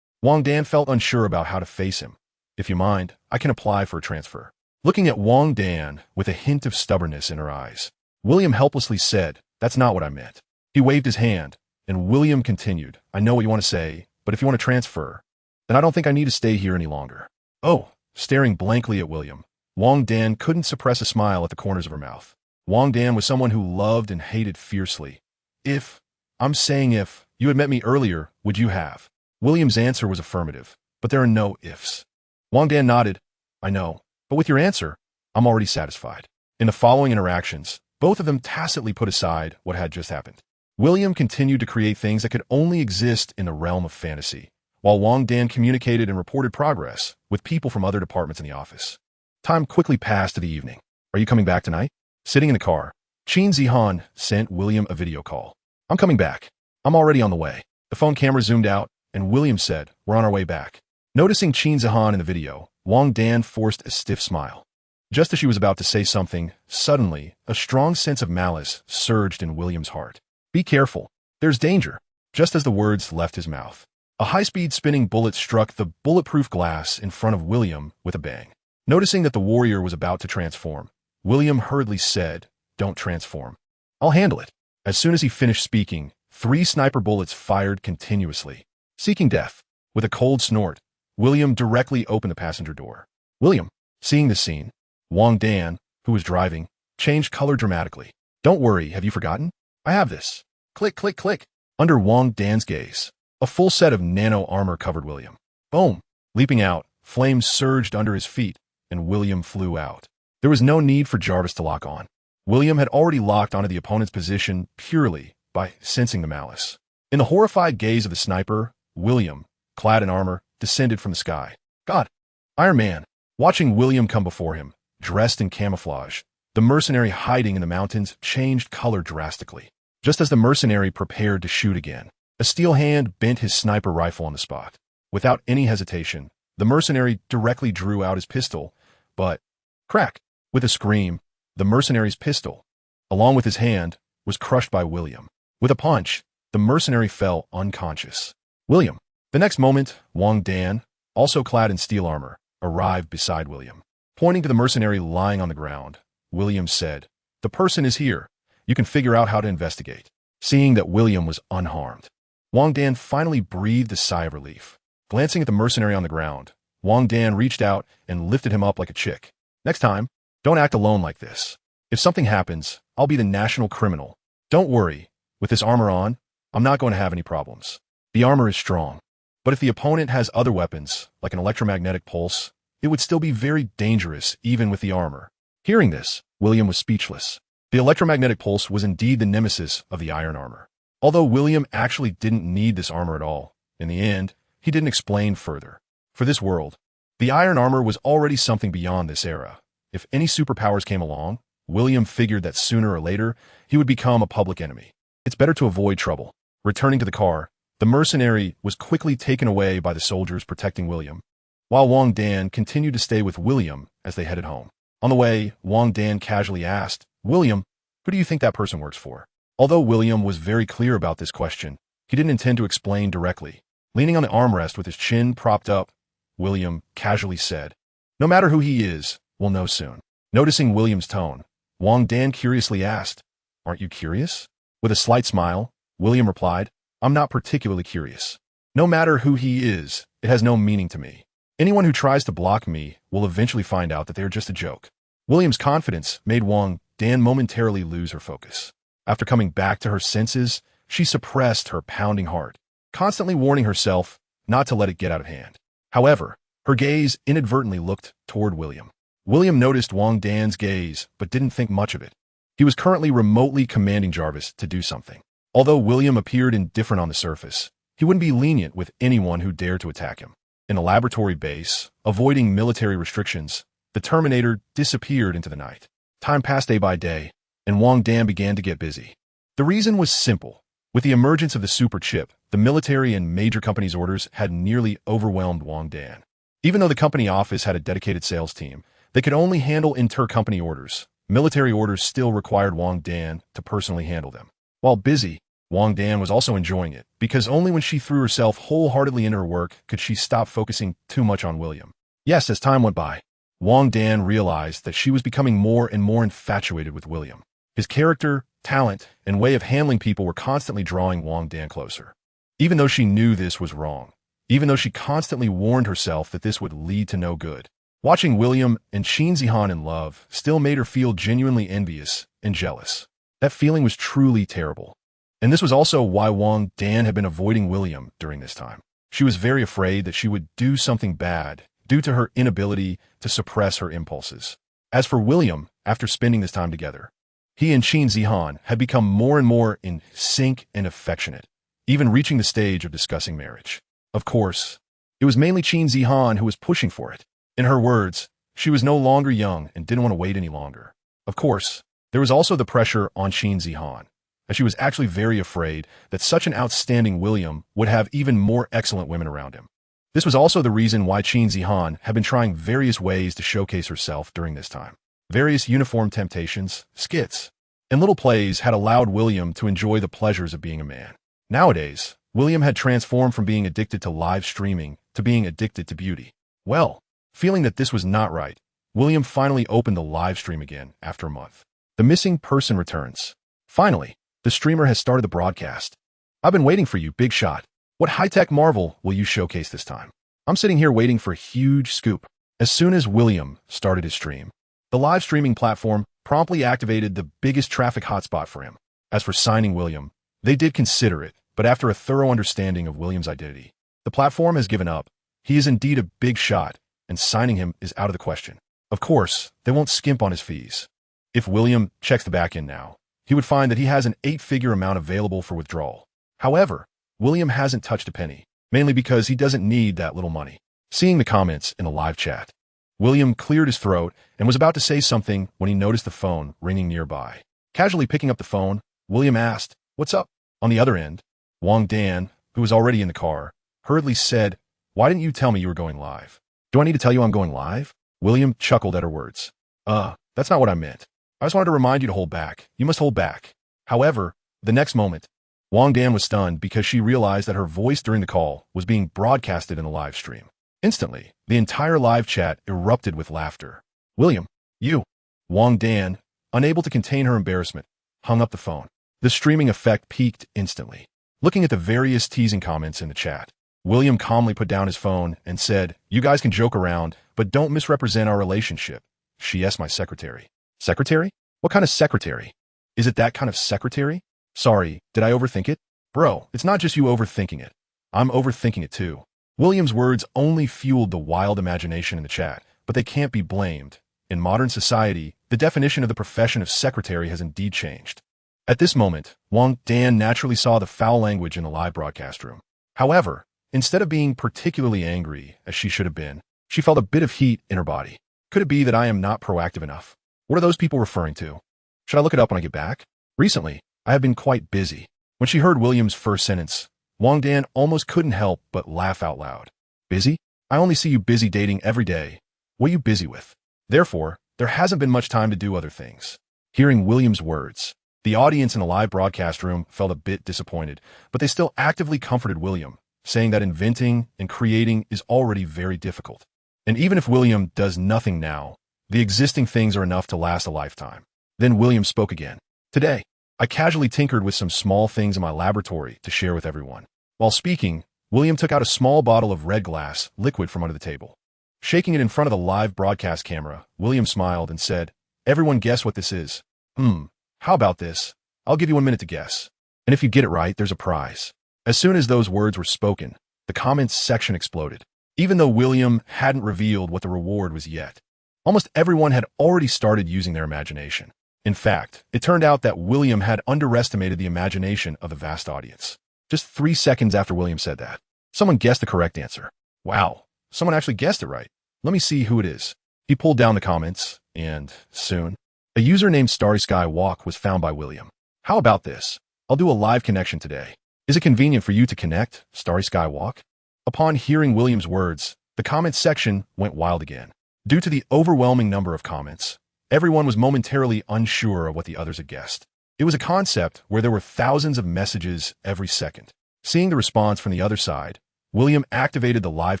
Wang Dan felt unsure about how to face him. If you mind, I can apply for a transfer. Looking at Wang Dan with a hint of stubbornness in her eyes, William helplessly said, that's not what I meant. He waved his hand, and William continued, I know what you want to say, but if you want to transfer, then I don't think I need to stay here any longer. Oh, staring blankly at William, Wang Dan couldn't suppress a smile at the corners of her mouth. Wang Dan was someone who loved and hated fiercely. If you had met me earlier, would you have? William's answer was affirmative, but there are no ifs. Wang Dan nodded. I know, but with your answer, I'm already satisfied. In the following interactions, both of them tacitly put aside what had just happened. William continued to create things that could only exist in the realm of fantasy, while Wang Dan communicated and reported progress with people from other departments in the office. Time quickly passed to the evening. Are you coming back tonight? Sitting in the car, Qin Zihan sent William a video call. I'm coming back. I'm already on the way. The phone camera zoomed out, and William said, we're on our way back. Noticing Qin Zihan in the video, Wang Dan forced a stiff smile. Just as she was about to say something, suddenly, a strong sense of malice surged in William's heart. Be careful. There's danger. Just as the words left his mouth, a high-speed spinning bullet struck the bulletproof glass in front of William with a bang. Noticing that the warrior was about to transform, William hurriedly said, don't transform. I'll handle it. As soon as he finished speaking, 3 sniper bullets fired continuously. Seeking death. With a cold snort, William directly opened the passenger door. William, seeing this scene, Wang Dan, who was driving, changed color dramatically. Don't worry, have you forgotten? I have this. Click, click, click. Under Wang Dan's gaze, a full set of nano armor covered William. Boom! Leaping out, flames surged under his feet, and William flew out. There was no need for Jarvis to lock on. William had already locked onto the opponent's position purely by sensing the malice. In the horrified gaze of the sniper, William, clad in armor, descended from the sky. God! Iron Man! Watching William come before him, dressed in camouflage, the mercenary hiding in the mountains changed color drastically. Just as the mercenary prepared to shoot again, a steel hand bent his sniper rifle on the spot. Without any hesitation, the mercenary directly drew out his pistol, but, crack! With a scream, the mercenary's pistol, along with his hand, was crushed by William. With a punch, the mercenary fell unconscious. William. The next moment, Wang Dan, also clad in steel armor, arrived beside William. Pointing to the mercenary lying on the ground, William said, "The person is here. You can figure out how to investigate." Seeing that William was unharmed, Wang Dan finally breathed a sigh of relief. Glancing at the mercenary on the ground, Wang Dan reached out and lifted him up like a chick. "Next time, don't act alone like this. If something happens, I'll be the national criminal. Don't worry. With this armor on, I'm not going to have any problems. The armor is strong. But if the opponent has other weapons, like an electromagnetic pulse, it would still be very dangerous even with the armor." Hearing this, William was speechless. The electromagnetic pulse was indeed the nemesis of the iron armor. Although William actually didn't need this armor at all, in the end, he didn't explain further. For this world, the iron armor was already something beyond this era. If any superpowers came along, William figured that sooner or later, he would become a public enemy. It's better to avoid trouble. Returning to the car, the mercenary was quickly taken away by the soldiers protecting William, while Wang Dan continued to stay with William as they headed home. On the way, Wang Dan casually asked, "William, who do you think that person works for?" Although William was very clear about this question, he didn't intend to explain directly. Leaning on the armrest with his chin propped up, William casually said, "No matter who he is, we'll know soon." Noticing William's tone, Wang Dan curiously asked, "Aren't you curious?" With a slight smile, William replied, "I'm not particularly curious. No matter who he is, it has no meaning to me. Anyone who tries to block me will eventually find out that they are just a joke." William's confidence made Wang Dan momentarily lose her focus. After coming back to her senses, she suppressed her pounding heart, constantly warning herself not to let it get out of hand. However, her gaze inadvertently looked toward William. William noticed Wang Dan's gaze, but didn't think much of it. He was currently remotely commanding Jarvis to do something. Although William appeared indifferent on the surface, he wouldn't be lenient with anyone who dared to attack him. In a laboratory base, avoiding military restrictions, the Terminator disappeared into the night. Time passed day by day, and Wang Dan began to get busy. The reason was simple. With the emergence of the super chip, the military and major companies' orders had nearly overwhelmed Wang Dan. Even though the company office had a dedicated sales team, they could only handle inter-company orders. Military orders still required Wang Dan to personally handle them. While busy, Wang Dan was also enjoying it, because only when she threw herself wholeheartedly into her work could she stop focusing too much on William. Yes, as time went by, Wang Dan realized that she was becoming more and more infatuated with William. His character, talent, and way of handling people were constantly drawing Wang Dan closer. Even though she knew this was wrong, even though she constantly warned herself that this would lead to no good, watching William and Qin Zihan in love still made her feel genuinely envious and jealous. That feeling was truly terrible. And this was also why Wang Dan had been avoiding William during this time. She was very afraid that she would do something bad due to her inability to suppress her impulses. As for William, after spending this time together, he and Qin Zihan had become more and more in sync and affectionate, even reaching the stage of discussing marriage. Of course, it was mainly Qin Zihan who was pushing for it. In her words, she was no longer young and didn't want to wait any longer. Of course, there was also the pressure on Qin Zihan, as she was actually very afraid that such an outstanding William would have even more excellent women around him. This was also the reason why Qin Zihan had been trying various ways to showcase herself during this time. Various uniform temptations, skits, and little plays had allowed William to enjoy the pleasures of being a man. Nowadays, William had transformed from being addicted to live streaming to being addicted to beauty. Well, feeling that this was not right, William finally opened the live stream again after a month. The missing person returns. Finally, the streamer has started the broadcast. "I've been waiting for you, big shot. What high-tech marvel will you showcase this time?" I'm sitting here waiting for a huge scoop. As soon as William started his stream, the live streaming platform promptly activated the biggest traffic hotspot for him. As for signing William, they did consider it, but after a thorough understanding of William's identity, the platform has given up, He is indeed a big shot, and signing him is out of the question. Of course, they won't skimp on his fees. If William checks the back end now, he would find that he has an 8-figure amount available for withdrawal. However, William hasn't touched a penny, mainly because he doesn't need that little money. Seeing the comments in the live chat, William cleared his throat and was about to say something when he noticed the phone ringing nearby. Casually picking up the phone, William asked, "What's up?" On the other end, Wang Dan, who was already in the car, hurriedly said, "Why didn't you tell me you were going live?" "Do I need to tell you I'm going live?" William chuckled at her words. That's not what I meant. I just wanted to remind you to hold back. You must hold back." However, the next moment, Wang Dan was stunned because she realized that her voice during the call was being broadcasted in the live stream. Instantly, the entire live chat erupted with laughter. "William, you." Wang Dan, unable to contain her embarrassment, hung up the phone. The streaming effect peaked instantly. Looking at the various teasing comments in the chat, William calmly put down his phone and said, "You guys can joke around, but don't misrepresent our relationship. She's my secretary." "Secretary? What kind of secretary? Is it that kind of secretary?" "Sorry, did I overthink it?" "Bro, it's not just you overthinking it. I'm overthinking it too." William's words only fueled the wild imagination in the chat, but they can't be blamed. In modern society, the definition of the profession of secretary has indeed changed. At this moment, Wang Dan naturally saw the foul language in the live broadcast room. However, instead of being particularly angry, as she should have been, she felt a bit of heat in her body. Could it be that I am not proactive enough? What are those people referring to? Should I look it up when I get back? Recently, I have been quite busy. When she heard William's first sentence, Wang Dan almost couldn't help but laugh out loud. "Busy? I only see you busy dating every day. What are you busy with? Therefore, there hasn't been much time to do other things." Hearing William's words, the audience in the live broadcast room felt a bit disappointed, but they still actively comforted William, saying that inventing and creating is already very difficult. And even if William does nothing now, the existing things are enough to last a lifetime. Then William spoke again. "Today, I casually tinkered with some small things in my laboratory to share with everyone." While speaking, William took out a small bottle of red glass liquid from under the table. Shaking it in front of the live broadcast camera, William smiled and said, "Everyone guess what this is." How about this? I'll give you 1 minute to guess. And if you get it right, there's a prize." As soon as those words were spoken, the comments section exploded. Even though William hadn't revealed what the reward was yet, almost everyone had already started using their imagination. In fact, it turned out that William had underestimated the imagination of the vast audience. Just 3 seconds after William said that, someone guessed the correct answer. Wow, someone actually guessed it right. Let me see who it is. He pulled down the comments, and soon, a user named Starry Sky Walk was found by William. "How about this? I'll do a live connection today. Is it convenient for you to connect, Starry Sky Walk?" Upon hearing William's words, the comments section went wild again. Due to the overwhelming number of comments, everyone was momentarily unsure of what the others had guessed. It was a concept where there were thousands of messages every second. Seeing the response from the other side, William activated the live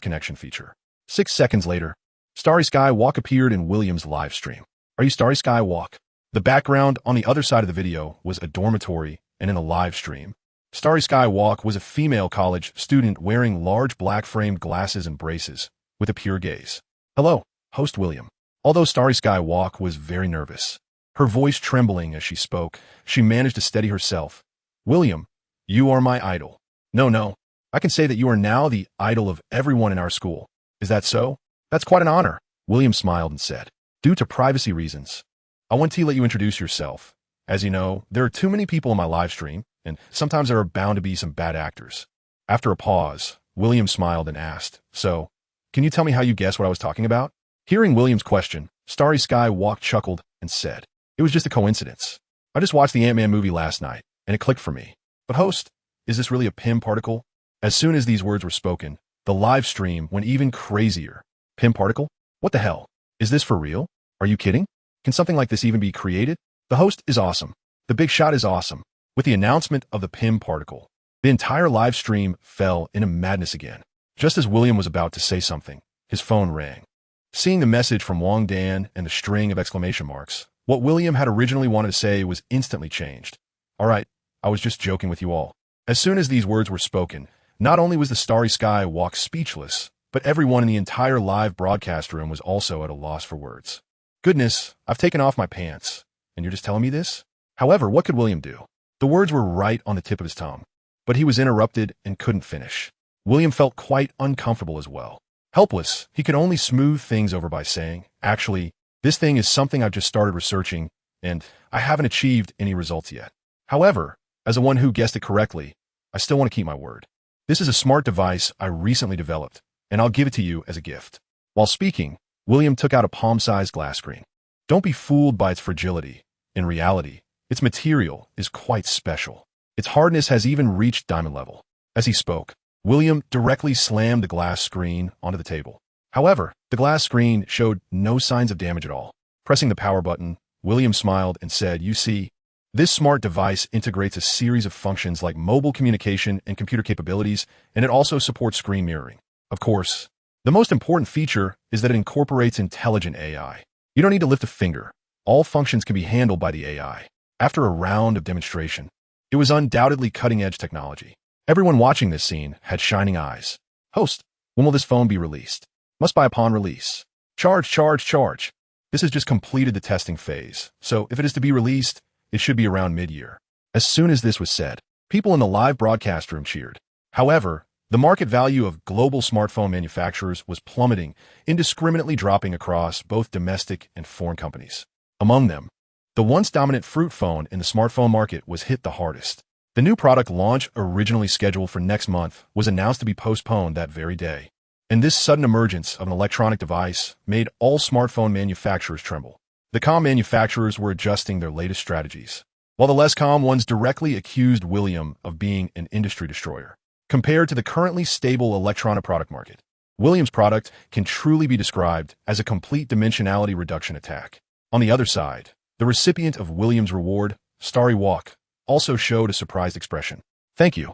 connection feature. 6 seconds later, Starry Sky Walk appeared in William's live stream. "Are you Starry Sky Walk?" The background on the other side of the video was a dormitory, and in a live stream, Starry Sky Walk was a female college student wearing large black-framed glasses and braces, with a pure gaze. "Hello, host William." Although Starry Sky Walk was very nervous, her voice trembling as she spoke, she managed to steady herself. "William, you are my idol." No, I can say that you are now the idol of everyone in our school." "Is that so?" "That's quite an honor." William smiled and said, "Due to privacy reasons, I want to let you introduce yourself. As you know, there are too many people in my live stream, and sometimes there are bound to be some bad actors." After a pause, William smiled and asked, "So, can you tell me how you guessed what I was talking about?" Hearing William's question, Starry Sky Walk chuckled and said, "It was just a coincidence. I just watched the Ant-Man movie last night, and it clicked for me. But host, is this really a PIM particle?" As soon as these words were spoken, the live stream went even crazier. "PIM particle? What the hell? Is this for real? Are you kidding? Can something like this even be created? The host is awesome. The big shot is awesome." With the announcement of the PIM particle, the entire live stream fell into madness again. Just as William was about to say something, his phone rang. Seeing the message from Wang Dan and the string of exclamation marks, what William had originally wanted to say was instantly changed. "All right, I was just joking with you all." As soon as these words were spoken, not only was the Starry Sky Walk speechless, but everyone in the entire live broadcast room was also at a loss for words. "Goodness, I've taken off my pants, and you're just telling me this?" However, what could William do? The words were right on the tip of his tongue, but he was interrupted and couldn't finish. William felt quite uncomfortable as well. Helpless, he could only smooth things over by saying, actually, this thing is something I've just started researching, and I haven't achieved any results yet. However, as the one who guessed it correctly, I still want to keep my word. This is a smart device I recently developed, and I'll give it to you as a gift. While speaking, William took out a palm-sized glass screen. Don't be fooled by its fragility. In reality, its material is quite special. Its hardness has even reached diamond level. As he spoke, William directly slammed the glass screen onto the table. However, the glass screen showed no signs of damage at all. Pressing the power button, William smiled and said, "You see, this smart device integrates a series of functions like mobile communication and computer capabilities, and it also supports screen mirroring. Of course, the most important feature is that it incorporates intelligent AI. You don't need to lift a finger. All functions can be handled by the AI." After a round of demonstration, it was undoubtedly cutting-edge technology. Everyone watching this scene had shining eyes. "Host, when will this phone be released?" "Must buy upon release." Charge. This has just completed the testing phase, so if it is to be released, it should be around mid-year. As soon as this was said, people in the live broadcast room cheered. However, the market value of global smartphone manufacturers was plummeting, indiscriminately dropping across both domestic and foreign companies. Among them, the once dominant fruit phone in the smartphone market was hit the hardest. The new product launch, originally scheduled for next month, was announced to be postponed that very day. And this sudden emergence of an electronic device made all smartphone manufacturers tremble. The calm manufacturers were adjusting their latest strategies, while the less calm ones directly accused William of being an industry destroyer. Compared to the currently stable electronic product market, William's product can truly be described as a complete dimensionality reduction attack. On the other side, the recipient of William's reward, Starry Walk, also showed a surprised expression. "Thank you,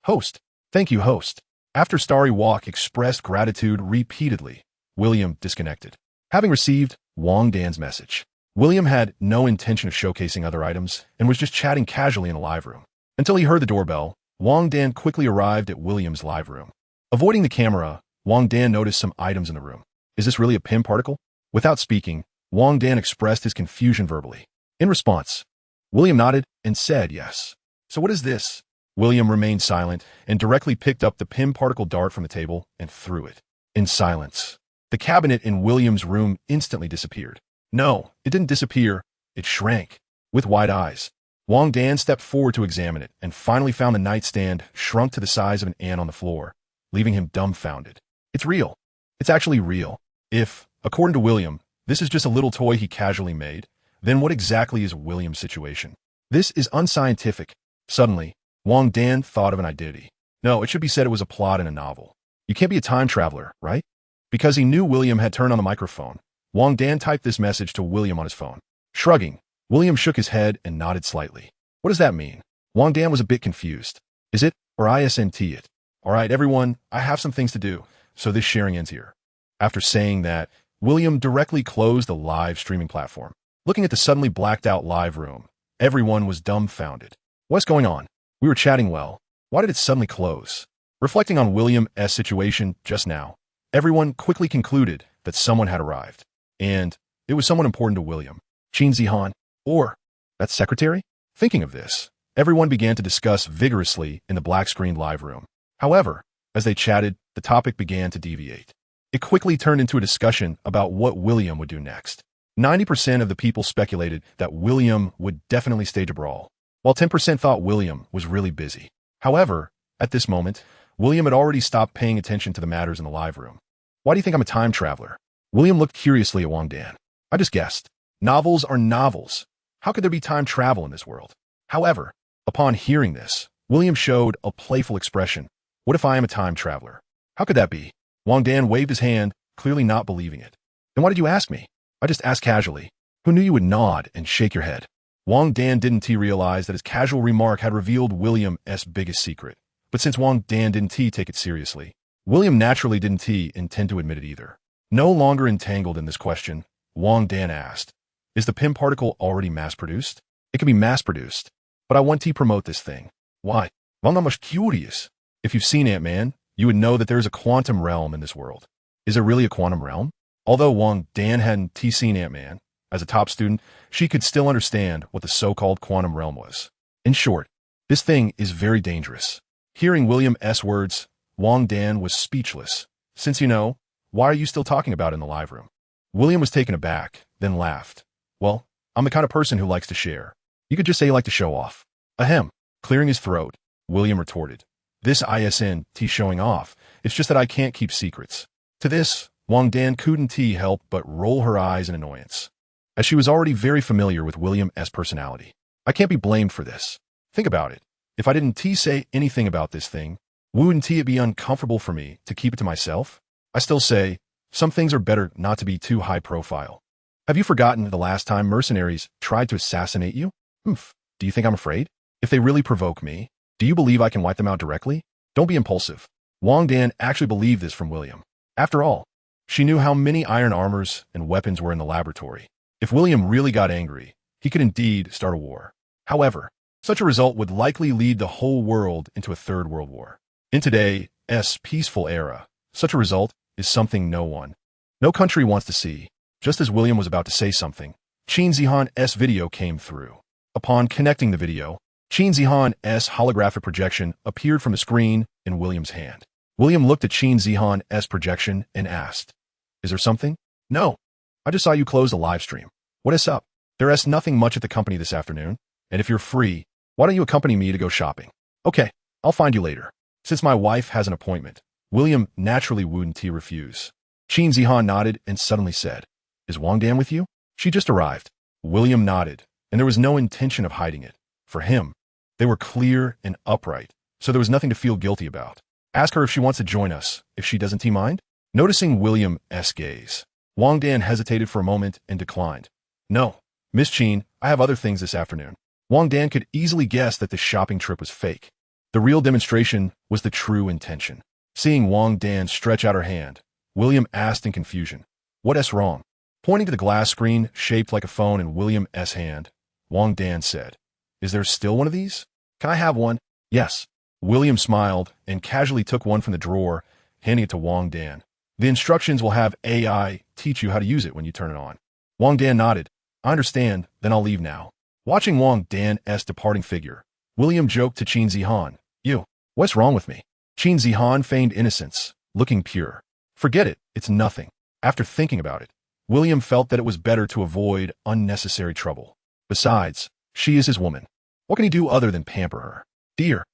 host. Thank you, host." After Starry Walk expressed gratitude repeatedly, William disconnected. Having received Wang Dan's message, William had no intention of showcasing other items and was just chatting casually in the live room. Until he heard the doorbell, Wang Dan quickly arrived at William's live room. Avoiding the camera, Wang Dan noticed some items in the room. "Is this really a PIM particle?" Without speaking, Wang Dan expressed his confusion verbally. In response, William nodded and said yes. "So what is this?" William remained silent and directly picked up the PIM particle dart from the table and threw it. In silence, the cabinet in William's room instantly disappeared. No, it didn't disappear. It shrank. With wide eyes, Wang Dan stepped forward to examine it and finally found the nightstand shrunk to the size of an ant on the floor, leaving him dumbfounded. "It's real. It's actually real. If, according to William, this is just a little toy he casually made, then what exactly is William's situation? This is unscientific." Suddenly, Wang Dan thought of an identity. No, it should be said it was a plot in a novel. You can't be a time traveler, right? Because he knew William had turned on the microphone, Wang Dan typed this message to William on his phone. Shrugging, William shook his head and nodded slightly. What does that mean? Wang Dan was a bit confused. Is it, or ISNT it? All right, everyone, I have some things to do, so this sharing ends here. After saying that, William directly closed the live streaming platform. Looking at the suddenly blacked out live room, everyone was dumbfounded. What's going on? We were chatting well. Why did it suddenly close? Reflecting on William's situation just now, everyone quickly concluded that someone had arrived. And it was someone important to William. Qin Zihan, or that secretary? Thinking of this, everyone began to discuss vigorously in the black-screened live room. However, as they chatted, the topic began to deviate. It quickly turned into a discussion about what William would do next. 90% of the people speculated that William would definitely stage a brawl, while 10% thought William was really busy. However, at this moment, William had already stopped paying attention to the matters in the live room. Why do you think I'm a time traveler? William looked curiously at Wang Dan. I just guessed. Novels are novels. How could there be time travel in this world? However, upon hearing this, William showed a playful expression. What if I am a time traveler? How could that be? Wang Dan waved his hand, clearly not believing it. Then why did you ask me? I just asked casually. Who knew you would nod and shake your head? Wang Dan didn't realize that his casual remark had revealed William's biggest secret. But since Wang Dan didn't take it seriously, William naturally didn't intend to admit it either. No longer entangled in this question, Wang Dan asked, is the PIM particle already mass-produced? It can be mass-produced, but I want to promote this thing. Why? Well, I'm not much curious. If you've seen Ant-Man, you would know that there is a quantum realm in this world. Is there really a quantum realm? Although Wang Dan hadn't seen Ant-Man, as a top student, she could still understand what the so-called quantum realm was. In short, this thing is very dangerous. Hearing William's words, Wang Dan was speechless. Since Why are you still talking about it in the live room? William was taken aback, then laughed. Well, I'm the kind of person who likes to share. You could just say you like to show off. Ahem. Clearing his throat, William retorted. This isn't showing off. It's just that I can't keep secrets. To this, Wang Dan couldn't help but roll her eyes in annoyance, as she was already very familiar with William's personality. I can't be blamed for this. Think about it. If I didn't say anything about this thing, wouldn't it be uncomfortable for me to keep it to myself? I still say, some things are better not to be too high profile. Have you forgotten the last time mercenaries tried to assassinate you? Do you think I'm afraid? If they really provoke me, do you believe I can wipe them out directly? Don't be impulsive. Wang Dan actually believed this from William. After all, she knew how many iron armors and weapons were in the laboratory. If William really got angry, he could indeed start a war. However, such a result would likely lead the whole world into a third world war. In today's peaceful era, such a result is something no country wants to see. Just as William was about to say something, Qin Zihan's video came through. Upon connecting the video, Qin Zihan's holographic projection appeared from the screen in William's hand. William looked at Qin Zihan's projection and asked, "Is there something?" "No. I just saw you close the live stream. What is up? There's nothing much at the company this afternoon, and if you're free, why don't you accompany me to go shopping?" "Okay, I'll find you later." Since my wife has an appointment, William naturally wouldn't refuse. Qin Zihan nodded and suddenly said, "Is Wang Dan with you?" "She just arrived." William nodded, and there was no intention of hiding it. For him, they were clear and upright, so there was nothing to feel guilty about. "Ask her if she wants to join us, if she doesn't mind." Noticing William's gaze, Wang Dan hesitated for a moment and declined. "No, Miss Qin, I have other things this afternoon." Wang Dan could easily guess that the shopping trip was fake. The real demonstration was the true intention. Seeing Wang Dan stretch out her hand, William asked in confusion, "What's wrong?" Pointing to the glass screen shaped like a phone in William's hand, Wang Dan said, "Is there still one of these? Can I have one?" "Yes." William smiled and casually took one from the drawer, handing it to Wang Dan. "The instructions will have AI teach you how to use it when you turn it on." Wang Dan nodded. "I understand, then I'll leave now." Watching Wang Dan's departing figure, William joked to Qin Zihan, "What's wrong with me?" Qin Zihan feigned innocence, looking pure. "Forget it, it's nothing." After thinking about it, William felt that it was better to avoid unnecessary trouble. Besides, she is his woman. What can he do other than pamper her? "Dear,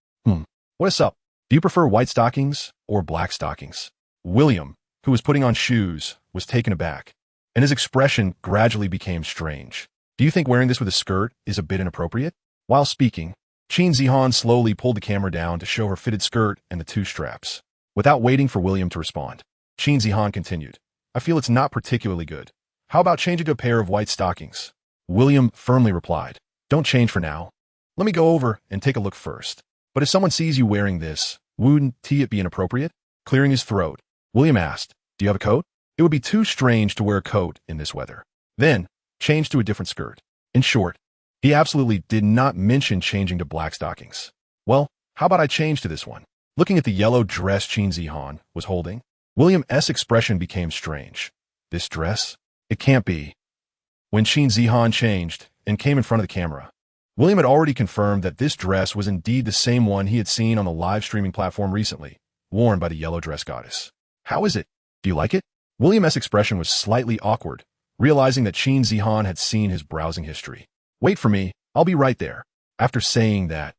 what's up? Do you prefer white stockings or black stockings?" William, who was putting on shoes, was taken aback, and his expression gradually became strange. "Do you think wearing this with a skirt is a bit inappropriate?" While speaking, Qin Zihan slowly pulled the camera down to show her fitted skirt and the two straps. Without waiting for William to respond, Qin Zihan continued, "I feel it's not particularly good. How about changing to a pair of white stockings?" William firmly replied, "Don't change for now. Let me go over and take a look first. But if someone sees you wearing this, wouldn't it be inappropriate?" Clearing his throat, William asked, "Do you have a coat?" It would be too strange to wear a coat in this weather. Then, change to a different skirt. In short, he absolutely did not mention changing to black stockings. "Well, how about I change to this one?" Looking at the yellow dress Qin Zihan was holding, William's expression became strange. "This dress? It can't be." When Qin Zihan changed and came in front of the camera, William had already confirmed that this dress was indeed the same one he had seen on the live streaming platform recently, worn by the yellow dress goddess. "How is it? Do you like it?" William's expression was slightly awkward, realizing that Qin Zihan had seen his browsing history. "Wait for me, I'll be right there." After saying that,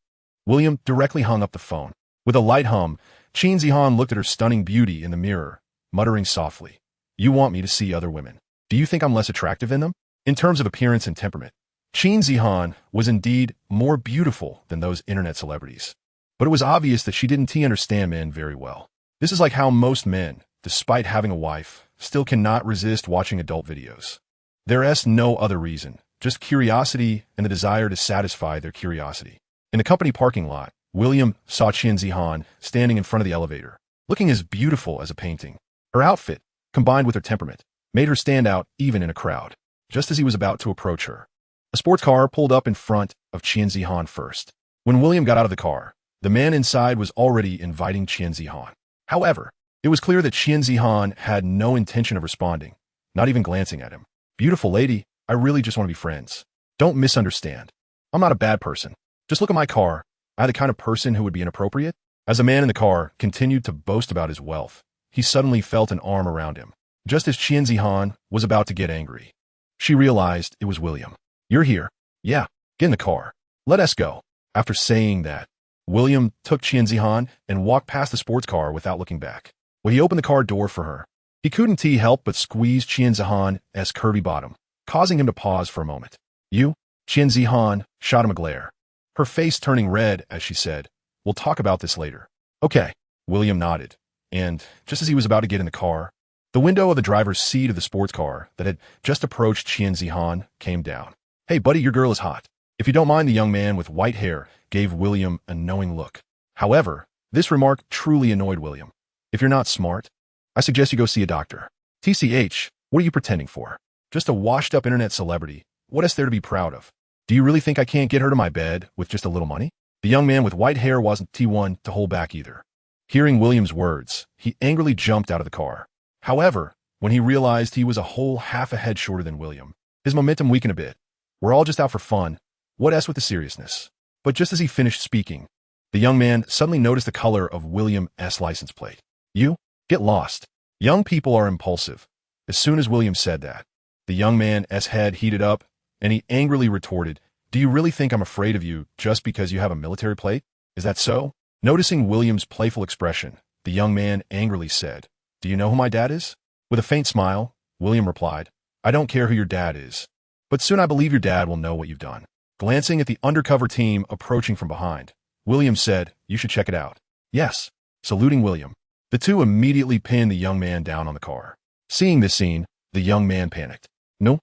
William directly hung up the phone. With a light hum, Qin Zihan looked at her stunning beauty in the mirror, muttering softly, "You want me to see other women? Do you think I'm less attractive than them?" In terms of appearance and temperament, Qin Zihan was indeed more beautiful than those internet celebrities. But it was obvious that she didn't understand men very well. This is like how most men, despite having a wife, still cannot resist watching adult videos. There is no other reason, just curiosity and the desire to satisfy their curiosity. In the company parking lot, William saw Qin Zihan standing in front of the elevator, looking as beautiful as a painting. Her outfit, combined with her temperament, made her stand out even in a crowd. Just as he was about to approach her, a sports car pulled up in front of Qin Zihan first. When William got out of the car, the man inside was already inviting Qin Zihan. However, it was clear that Qin Zihan had no intention of responding, not even glancing at him. "Beautiful lady, I really just want to be friends. Don't misunderstand. I'm not a bad person. Just look at my car. I'm the kind of person who would be inappropriate." As the man in the car continued to boast about his wealth, he suddenly felt an arm around him. Just as Qian Zihan was about to get angry, she realized it was William. "You're here." "Yeah, get in the car. Let us go." After saying that, William took Qian Zihan and walked past the sports car without looking back. When he opened the car door for her, he couldn't help but squeeze Qian Zihan's curvy bottom, causing him to pause for a moment. "You?" Qian Zihan shot him a glare, her face turning red as she said, "We'll talk about this later." "Okay." William nodded, and just as he was about to get in the car, the window of the driver's seat of the sports car that had just approached Qian Zihan came down. "Hey, buddy, your girl is hot. If you don't mind," the young man with white hair gave William a knowing look. However, this remark truly annoyed William. "If you're not smart, I suggest you go see a doctor." "TCH, what are you pretending for? Just a washed-up internet celebrity. What is there to be proud of? Do you really think I can't get her to my bed with just a little money?" The young man with white hair wasn't T1 to hold back either. Hearing William's words, he angrily jumped out of the car. However, when he realized he was a whole half a head shorter than William, his momentum weakened a bit. "We're all just out for fun. What else with the seriousness?" But just as he finished speaking, the young man suddenly noticed the color of William's license plate. "You? Get lost." Young people are impulsive. As soon as William said that, the young man's head heated up, and he angrily retorted, "Do you really think I'm afraid of you just because you have a military plate? Is that so?" Noticing William's playful expression, the young man angrily said, "Do you know who my dad is?" With a faint smile, William replied, "I don't care who your dad is, but soon I believe your dad will know what you've done." Glancing at the undercover team approaching from behind, William said, "You should check it out." "Yes." Saluting William, the two immediately pinned the young man down on the car. Seeing this scene, the young man panicked. No,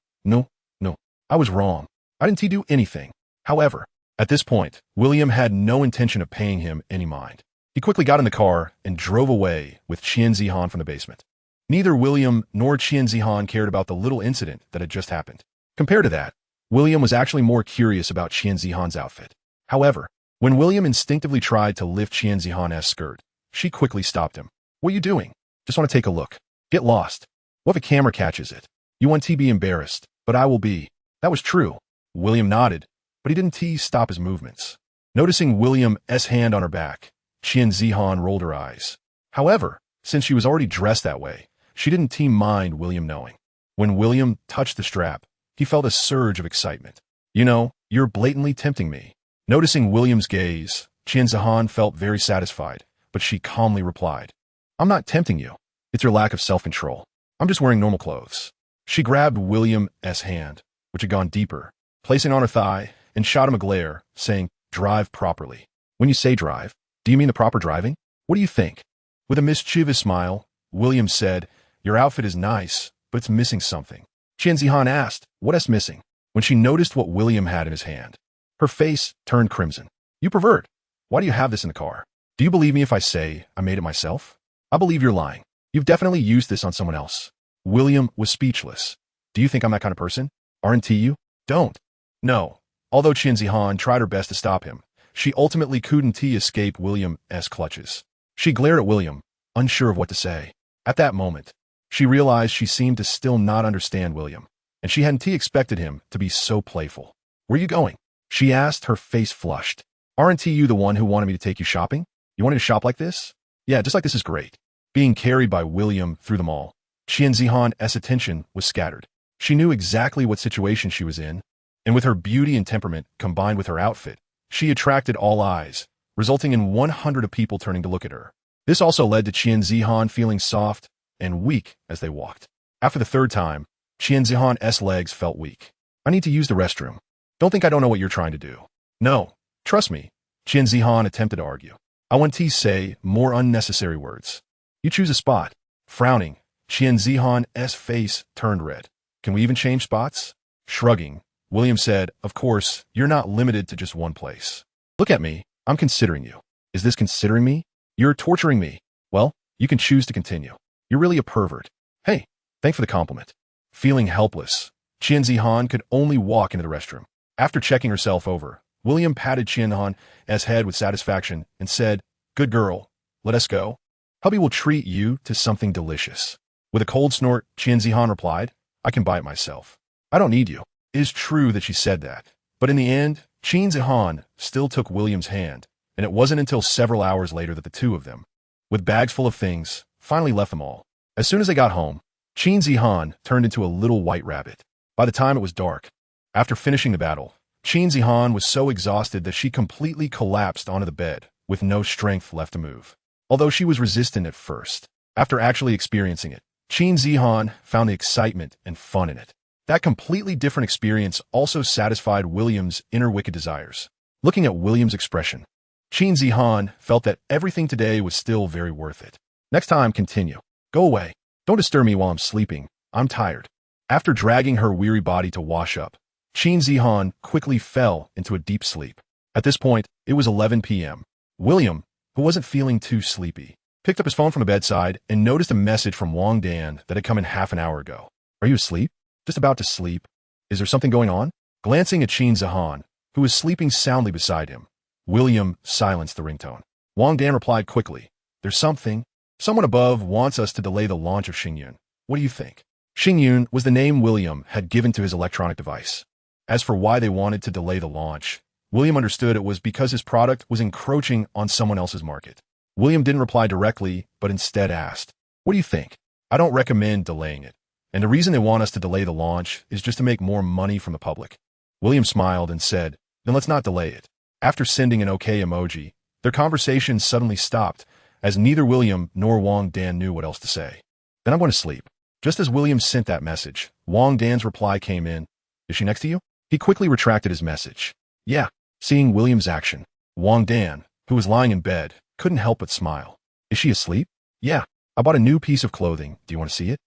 I was wrong. I didn't do anything." However, at this point, William had no intention of paying him any mind. He quickly got in the car and drove away with Qian Zihan from the basement. Neither William nor Qian Zihan cared about the little incident that had just happened. Compared to that, William was actually more curious about Qian Zihan's outfit. However, when William instinctively tried to lift Qian Zihan's skirt, she quickly stopped him. "What are you doing? Just want to take a look. Get lost. What if a camera catches it? You want to be embarrassed, but I will be." That was true. William nodded, but he didn't stop his movements. Noticing William's hand on her back, Qian Zihan rolled her eyes. However, since she was already dressed that way, she didn't mind William knowing. When William touched the strap, he felt a surge of excitement. "You know, you're blatantly tempting me." Noticing William's gaze, Qian Zihan felt very satisfied, but she calmly replied, "I'm not tempting you. It's your lack of self-control. I'm just wearing normal clothes." She grabbed William's hand, which had gone deeper, placing it on her thigh, and shot him a glare, saying, "Drive properly." "When you say drive, do you mean the proper driving? What do you think?" With a mischievous smile, William said, "Your outfit is nice, but it's missing something." Qian Zihan asked, "What is missing?" When she noticed what William had in his hand, her face turned crimson. "You pervert. Why do you have this in the car? Do you believe me if I say I made it myself?" "I believe you're lying. You've definitely used this on someone else." William was speechless. "Do you think I'm that kind of person? Aren't you?" "Don't." No. Although Qian Zihan tried her best to stop him, she ultimately couldn't escape William's clutches. She glared at William, unsure of what to say. At that moment, she realized she seemed to still not understand William, and she hadn't expected him to be so playful. "Where are you going?" she asked, her face flushed. "Aren't you the one who wanted me to take you shopping? You wanted to shop like this?" "Yeah, just like this is great." Being carried by William through the mall, Qian Zihan's attention was scattered. She knew exactly what situation she was in, and with her beauty and temperament combined with her outfit, she attracted all eyes, resulting in 100 people turning to look at her. This also led to Qian Zihan feeling soft and weak as they walked. After the third time, Qian Zihan's legs felt weak. "I need to use the restroom. Don't think I don't know what you're trying to do." "No, trust me," Qian Zihan attempted to argue. "I want to say more unnecessary words. You choose a spot." Frowning, Qian Zihan's face turned red. "Can we even change spots?" Shrugging, William said, "Of course, you're not limited to just one place. Look at me. I'm considering you." "Is this considering me? You're torturing me." "Well, you can choose to continue. You're really a pervert." "Hey, thanks for the compliment." Feeling helpless, Qian Zihan could only walk into the restroom. After checking herself over, William patted Qian Zihan's head with satisfaction and said, "Good girl. Let us go. Hubby will treat you to something delicious." With a cold snort, Qian Zihan replied, "I can buy it myself. I don't need you." It is true that she said that, but in the end, Qian Zihan still took William's hand, and it wasn't until several hours later that the two of them, with bags full of things, finally left them all. As soon as they got home, Qin Zihan turned into a little white rabbit. By the time it was dark, after finishing the battle, Qin Zihan was so exhausted that she completely collapsed onto the bed, with no strength left to move. Although she was resistant at first, after actually experiencing it, Qin Zihan found the excitement and fun in it. That completely different experience also satisfied William's inner wicked desires. Looking at William's expression, Qin Zihan felt that everything today was still very worth it. Next time, continue. Go away. Don't disturb me while I'm sleeping. I'm tired. After dragging her weary body to wash up, Qin Zihan quickly fell into a deep sleep. At this point, it was 11 p.m. William, who wasn't feeling too sleepy, picked up his phone from the bedside and noticed a message from Wang Dan that had come in half an hour ago. Are you asleep? Just about to sleep? Is there something going on? Glancing at Qin Zihan, who was sleeping soundly beside him, William silenced the ringtone. Wang Dan replied quickly, There's something. Someone above wants us to delay the launch of Xingyun. What do you think? Xingyun was the name William had given to his electronic device. As for why they wanted to delay the launch, William understood it was because his product was encroaching on someone else's market. William didn't reply directly, but instead asked, What do you think? I don't recommend delaying it. And the reason they want us to delay the launch is just to make more money from the public. William smiled and said, Then let's not delay it. After sending an okay emoji, their conversation suddenly stopped, as neither William nor Wang Dan knew what else to say. Then I'm going to sleep. Just as William sent that message, Wang Dan's reply came in. Is she next to you? He quickly retracted his message. Yeah. Seeing William's action, Wang Dan, who was lying in bed, couldn't help but smile. Is she asleep? Yeah. I bought a new piece of clothing. Do you want to see it?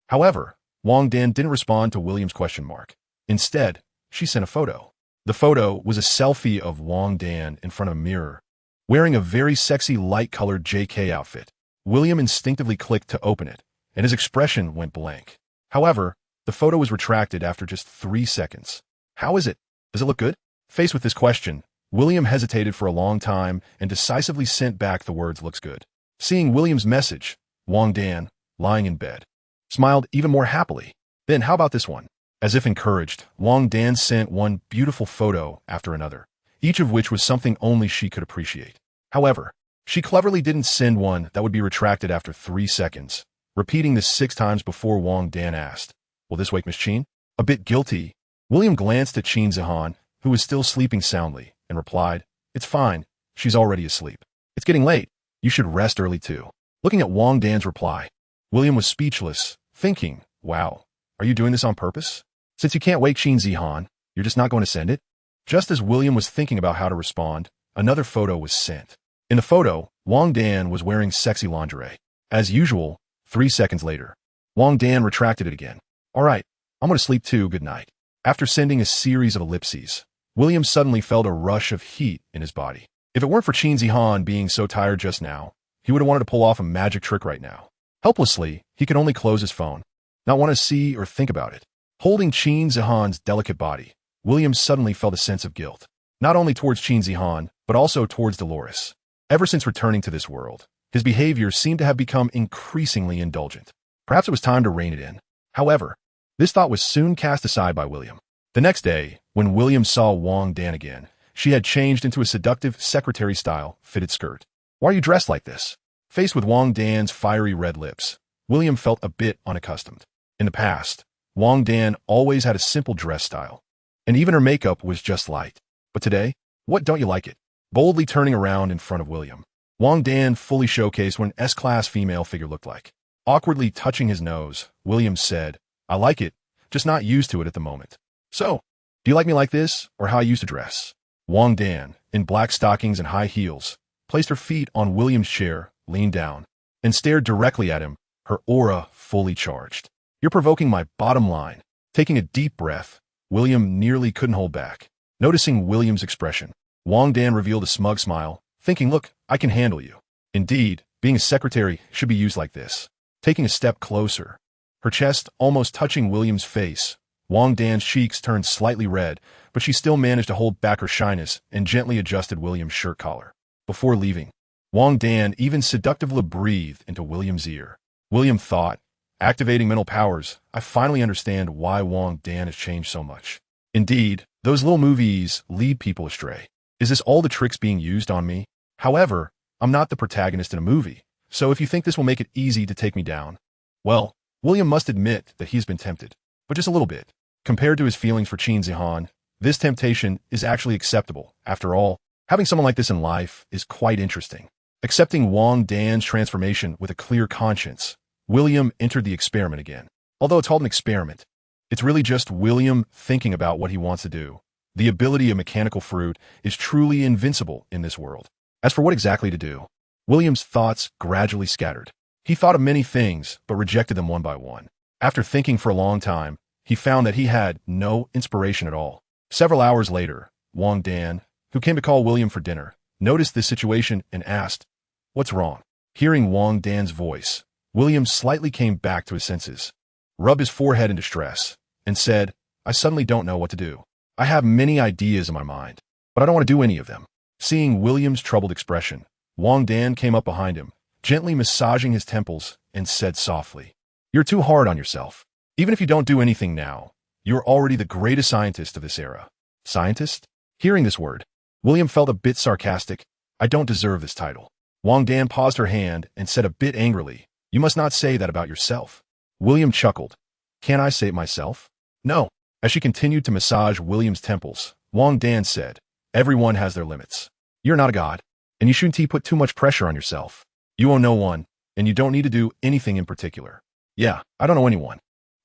However, Wang Dan didn't respond to William's question mark. Instead, she sent a photo. The photo was a selfie of Wang Dan in front of a mirror, wearing a very sexy light-colored JK outfit. William instinctively clicked to open it, and his expression went blank. However, the photo was retracted after just 3 seconds. How is it? Does it look good? Faced with this question, William hesitated for a long time and decisively sent back the words looks good. Seeing William's message, Wang Dan, lying in bed, smiled even more happily. Then how about this one? As if encouraged, Wang Dan sent one beautiful photo after another, each of which was something only she could appreciate. However, she cleverly didn't send one that would be retracted after 3 seconds, repeating this 6 times before Wang Dan asked, Will this wake Miss Qin? A bit guilty, William glanced at Qin Zihan, who was still sleeping soundly, and replied, It's fine. She's already asleep. It's getting late. You should rest early too. Looking at Wang Dan's reply, William was speechless, thinking, Wow, are you doing this on purpose? Since you can't wake Qin Zihan, you're just not going to send it? Just as William was thinking about how to respond, another photo was sent. In the photo, Wang Dan was wearing sexy lingerie. As usual, 3 seconds later, Wang Dan retracted it again. All right, I'm going to sleep too, good night. After sending a series of ellipses, William suddenly felt a rush of heat in his body. If it weren't for Qin Zihan being so tired just now, he would have wanted to pull off a magic trick right now. Helplessly, he could only close his phone, not want to see or think about it. Holding Qin Zihan's delicate body, William suddenly felt a sense of guilt, not only towards Qin Zihan, but also towards Dolores. Ever since returning to this world, his behavior seemed to have become increasingly indulgent. Perhaps it was time to rein it in. However, this thought was soon cast aside by William. The next day, when William saw Wang Dan again, she had changed into a seductive secretary-style fitted skirt. Why are you dressed like this? Faced with Wang Dan's fiery red lips, William felt a bit unaccustomed. In the past, Wang Dan always had a simple dress style, and even her makeup was just light. But today, what don't you like it? Boldly turning around in front of William, Wang Dan fully showcased what an S-class female figure looked like. Awkwardly touching his nose, William said, I like it, just not used to it at the moment. So, do you like me like this, or how I used to dress? Wang Dan, in black stockings and high heels, placed her feet on William's chair, leaned down, and stared directly at him, her aura fully charged. You're provoking my bottom line. Taking a deep breath, William nearly couldn't hold back. Noticing William's expression, Wang Dan revealed a smug smile, thinking, look, I can handle you. Indeed, being a secretary should be used like this. Taking a step closer, her chest almost touching William's face, Wang Dan's cheeks turned slightly red, but she still managed to hold back her shyness and gently adjusted William's shirt collar. Before leaving, Wang Dan even seductively breathed into William's ear. William thought, activating mental powers, I finally understand why Wang Dan has changed so much. Indeed, those little movies lead people astray. Is this all the tricks being used on me? However, I'm not the protagonist in a movie, So if you think this will make it easy to take me down, well, William must admit that he's been tempted, but just a little bit. Compared to his feelings for Qin Zihan, this temptation is actually acceptable. After all, having someone like this in life is quite interesting. Accepting Wang Dan's transformation with a clear conscience, William entered the experiment again. Although it's called an experiment, it's really just William thinking about what he wants to do. The ability of mechanical fruit is truly invincible in this world. As for what exactly to do, William's thoughts gradually scattered. He thought of many things, but rejected them one by one. After thinking for a long time, he found that he had no inspiration at all. Several hours later, Wang Dan, who came to call William for dinner, noticed this situation and asked, "What's wrong?" Hearing Wang Dan's voice, William slightly came back to his senses, rubbed his forehead in distress, and said, "I suddenly don't know what to do. I have many ideas in my mind, but I don't want to do any of them." Seeing William's troubled expression, Wang Dan came up behind him, gently massaging his temples, and said softly, "You're too hard on yourself. Even if you don't do anything now, you're already the greatest scientist of this era." Scientist? Hearing this word, William felt a bit sarcastic. "I don't deserve this title." Wang Dan paused her hand and said a bit angrily, "You must not say that about yourself." William chuckled. "Can't I say it myself?" "No." As she continued to massage William's temples, Wang Dan said, "Everyone has their limits. You're not a god, and you shouldn't put too much pressure on yourself. You owe no one, and you don't need to do anything in particular." "Yeah, I don't know anyone.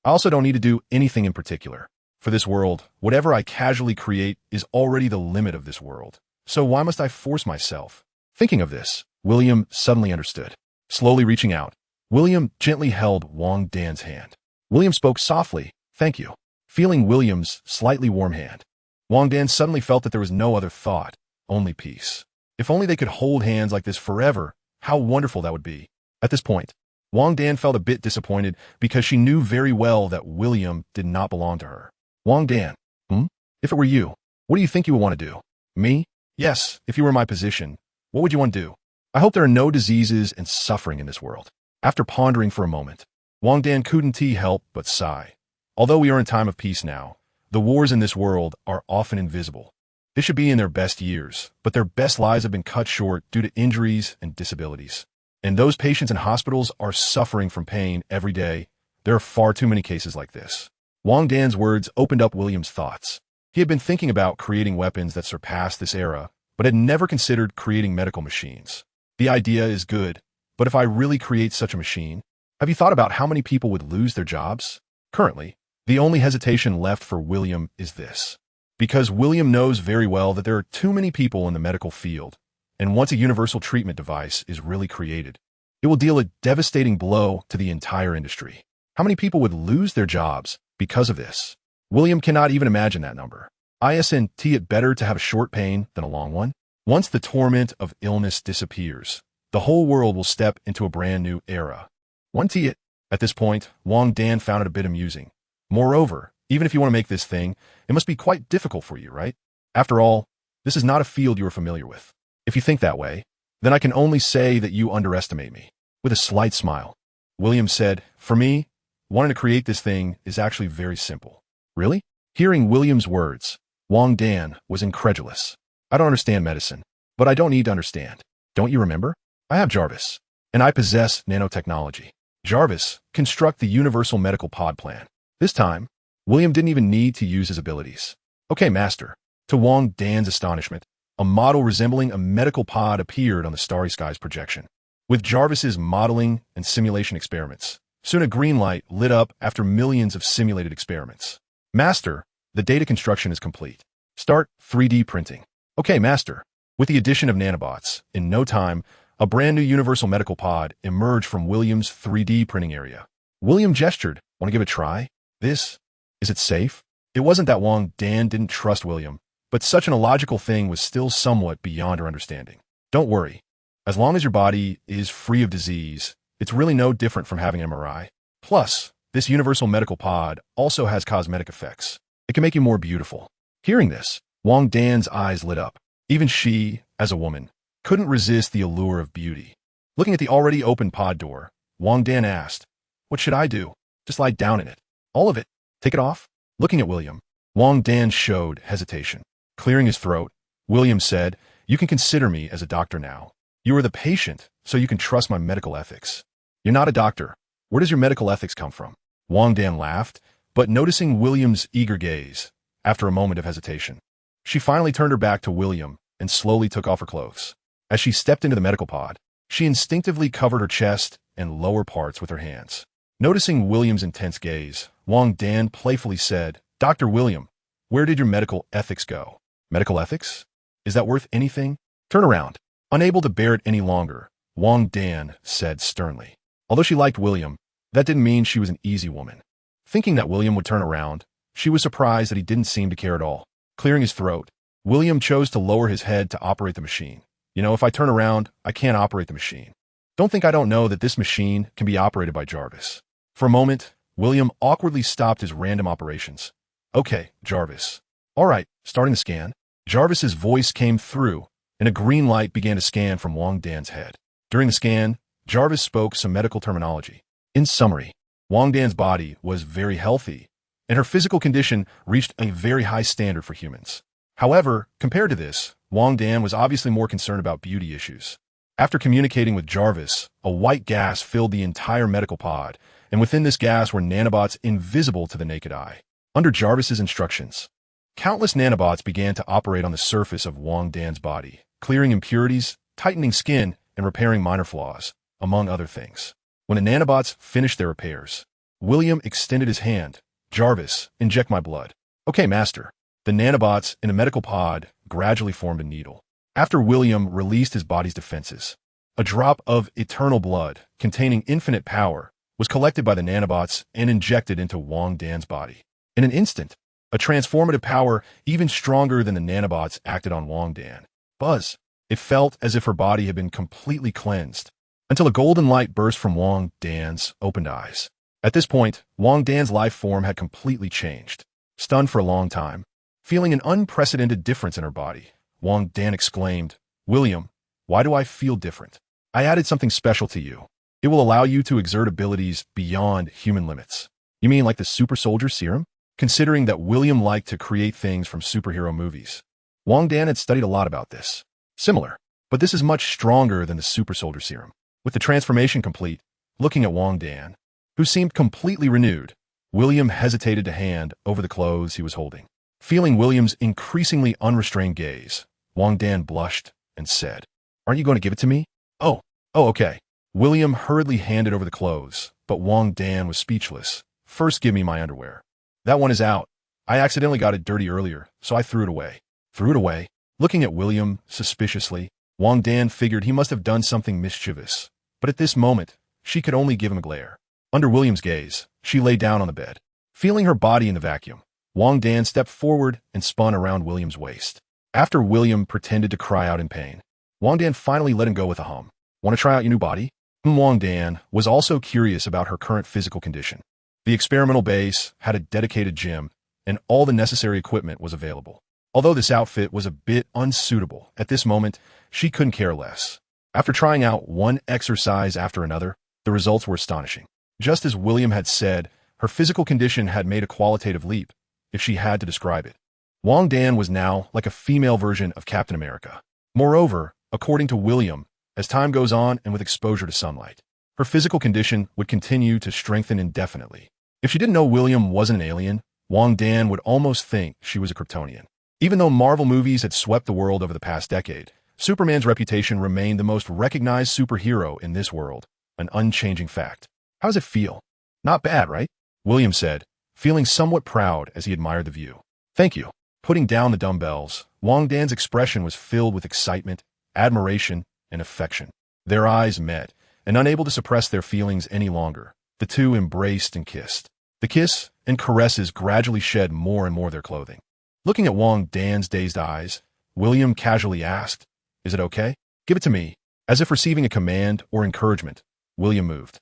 I also don't need to do anything in particular. For this world, whatever I casually create is already the limit of this world. So why must I force myself?" Thinking of this, William suddenly understood. Slowly reaching out, William gently held Wang Dan's hand. William spoke softly, "Thank you." Feeling William's slightly warm hand, Wang Dan suddenly felt that there was no other thought, only peace. If only they could hold hands like this forever, how wonderful that would be. At this point, Wang Dan felt a bit disappointed because she knew very well that William did not belong to her. "Wang Dan, if it were you, what do you think you would want to do?" "Me? Yes, if you were in my position, what would you want to do?" "I hope there are no diseases and suffering in this world." After pondering for a moment, Wang Dan couldn't help but sigh. Although we are in time of peace now, the wars in this world are often invisible. They should be in their best years, but their best lives have been cut short due to injuries and disabilities. And those patients in hospitals are suffering from pain every day. There are far too many cases like this. Wang Dan's words opened up William's thoughts. He had been thinking about creating weapons that surpassed this era, but had never considered creating medical machines. The idea is good, but if I really create such a machine, have you thought about how many people would lose their jobs? Currently, the only hesitation left for William is this. Because William knows very well that there are too many people in the medical field, and once a universal treatment device is really created, it will deal a devastating blow to the entire industry. How many people would lose their jobs because of this? William cannot even imagine that number. Isn't it better to have a short pain than a long one? Once the torment of illness disappears, the whole world will step into a brand new era. At this point, Wang Dan found it a bit amusing. Moreover, even if you want to make this thing, it must be quite difficult for you, right? After all, this is not a field you are familiar with. If you think that way, then I can only say that you underestimate me. With a slight smile, William said, "For me, wanting to create this thing is actually very simple." "Really?" Hearing William's words, Wang Dan was incredulous. "I don't understand medicine, but I don't need to understand. Don't you remember? I have Jarvis, and I possess nanotechnology. Jarvis, construct the universal medical pod plan." This time, William didn't even need to use his abilities. "Okay, master." To Wang Dan's astonishment, a model resembling a medical pod appeared on the Starry Skies projection. With Jarvis's modeling and simulation experiments, soon a green light lit up after millions of simulated experiments. "Master, the data construction is complete. Start 3D printing." "Okay, master." With the addition of nanobots, in no time, a brand new universal medical pod emerged from William's 3D printing area. William gestured. "Want to give it a try? Is it safe?" It wasn't that Wang Dan didn't trust William, but such an illogical thing was still somewhat beyond her understanding. "Don't worry. As long as your body is free of disease, it's really no different from having an MRI. Plus, this universal medical pod also has cosmetic effects. It can make you more beautiful." Hearing this, Wang Dan's eyes lit up. Even she, as a woman, couldn't resist the allure of beauty. Looking at the already open pod door, Wang Dan asked, "What should I do?" "Just lie down in it. All of it. Take it off." Looking at William, Wang Dan showed hesitation. Clearing his throat, William said, "You can consider me as a doctor now. You are the patient, so you can trust my medical ethics. You're not a doctor. Where does your medical ethics come from? Wang Dan laughed, but noticing William's eager gaze, after a moment of hesitation, she finally turned her back to William and slowly took off her clothes. As she stepped into the medical pod, she instinctively covered her chest and lower parts with her hands. Noticing William's intense gaze, Wang Dan playfully said, "Dr. William, where did your medical ethics go?" Medical ethics? Is that worth anything? Turn around. Unable to bear it any longer, Wang Dan said sternly. Although she liked William, that didn't mean she was an easy woman. Thinking that William would turn around, she was surprised that he didn't seem to care at all. Clearing his throat, William chose to lower his head to operate the machine. You know, if I turn around, I can't operate the machine. Don't think I don't know that this machine can be operated by Jarvis. For a moment, William awkwardly stopped his random operations. Okay, Jarvis. All right, starting the scan. Jarvis's voice came through, and a green light began to scan from Wang Dan's head. During the scan, Jarvis spoke some medical terminology. In summary, Wang Dan's body was very healthy, and her physical condition reached a very high standard for humans. However, compared to this, Wang Dan was obviously more concerned about beauty issues. After communicating with Jarvis, a white gas filled the entire medical pod, and within this gas were nanobots invisible to the naked eye. Under Jarvis's instructions, countless nanobots began to operate on the surface of Wang Dan's body, clearing impurities, tightening skin, and repairing minor flaws, among other things. When the nanobots finished their repairs, William extended his hand. "Jarvis, inject my blood." "Okay, master." The nanobots in the medical pod gradually formed a needle. After William released his body's defenses, a drop of eternal blood containing infinite power was collected by the nanobots and injected into Wang Dan's body. In an instant, a transformative power even stronger than the nanobots acted on Wang Dan. Buzz. It felt as if her body had been completely cleansed, until a golden light burst from Wang Dan's opened eyes. At this point, Wang Dan's life form had completely changed. Stunned for a long time, feeling an unprecedented difference in her body, Wang Dan exclaimed, "William, why do I feel different? I added something special to you. It will allow you to exert abilities beyond human limits." "You mean like the super soldier serum?" Considering that William liked to create things from superhero movies, Wang Dan had studied a lot about this. Similar, but this is much stronger than the super soldier serum. With the transformation complete, looking at Wang Dan, who seemed completely renewed, William hesitated to hand over the clothes he was holding. Feeling William's increasingly unrestrained gaze, Wang Dan blushed and said, "Aren't you going to give it to me?" Oh, okay." William hurriedly handed over the clothes, but Wang Dan was speechless. "First give me my underwear." "That one is out. I accidentally got it dirty earlier, so I threw it away." "Threw it away?" Looking at William suspiciously, Wang Dan figured he must have done something mischievous, but at this moment, she could only give him a glare. Under William's gaze, she lay down on the bed. Feeling her body in the vacuum, Wang Dan stepped forward and spun around William's waist. After William pretended to cry out in pain, Wang Dan finally let him go with a hum. "Want to try out your new body?" Wang Dan was also curious about her current physical condition. The experimental base had a dedicated gym, and all the necessary equipment was available. Although this outfit was a bit unsuitable, at this moment, she couldn't care less. After trying out one exercise after another, the results were astonishing. Just as William had said, her physical condition had made a qualitative leap, if she had to describe it. Wang Dan was now like a female version of Captain America. Moreover, according to William, as time goes on and with exposure to sunlight, her physical condition would continue to strengthen indefinitely. If she didn't know William wasn't an alien, Wang Dan would almost think she was a Kryptonian. Even though Marvel movies had swept the world over the past decade, Superman's reputation remained the most recognized superhero in this world, an unchanging fact. "How does it feel?" "Not bad, right?" William said, feeling somewhat proud as he admired the view. "Thank you." Putting down the dumbbells, Wang Dan's expression was filled with excitement, admiration, and affection. Their eyes met, and unable to suppress their feelings any longer, the two embraced and kissed. The kiss and caresses gradually shed more and more of their clothing. Looking at Wang Dan's dazed eyes, William casually asked, "Is it okay?" "Give it to me." As if receiving a command or encouragement, William moved.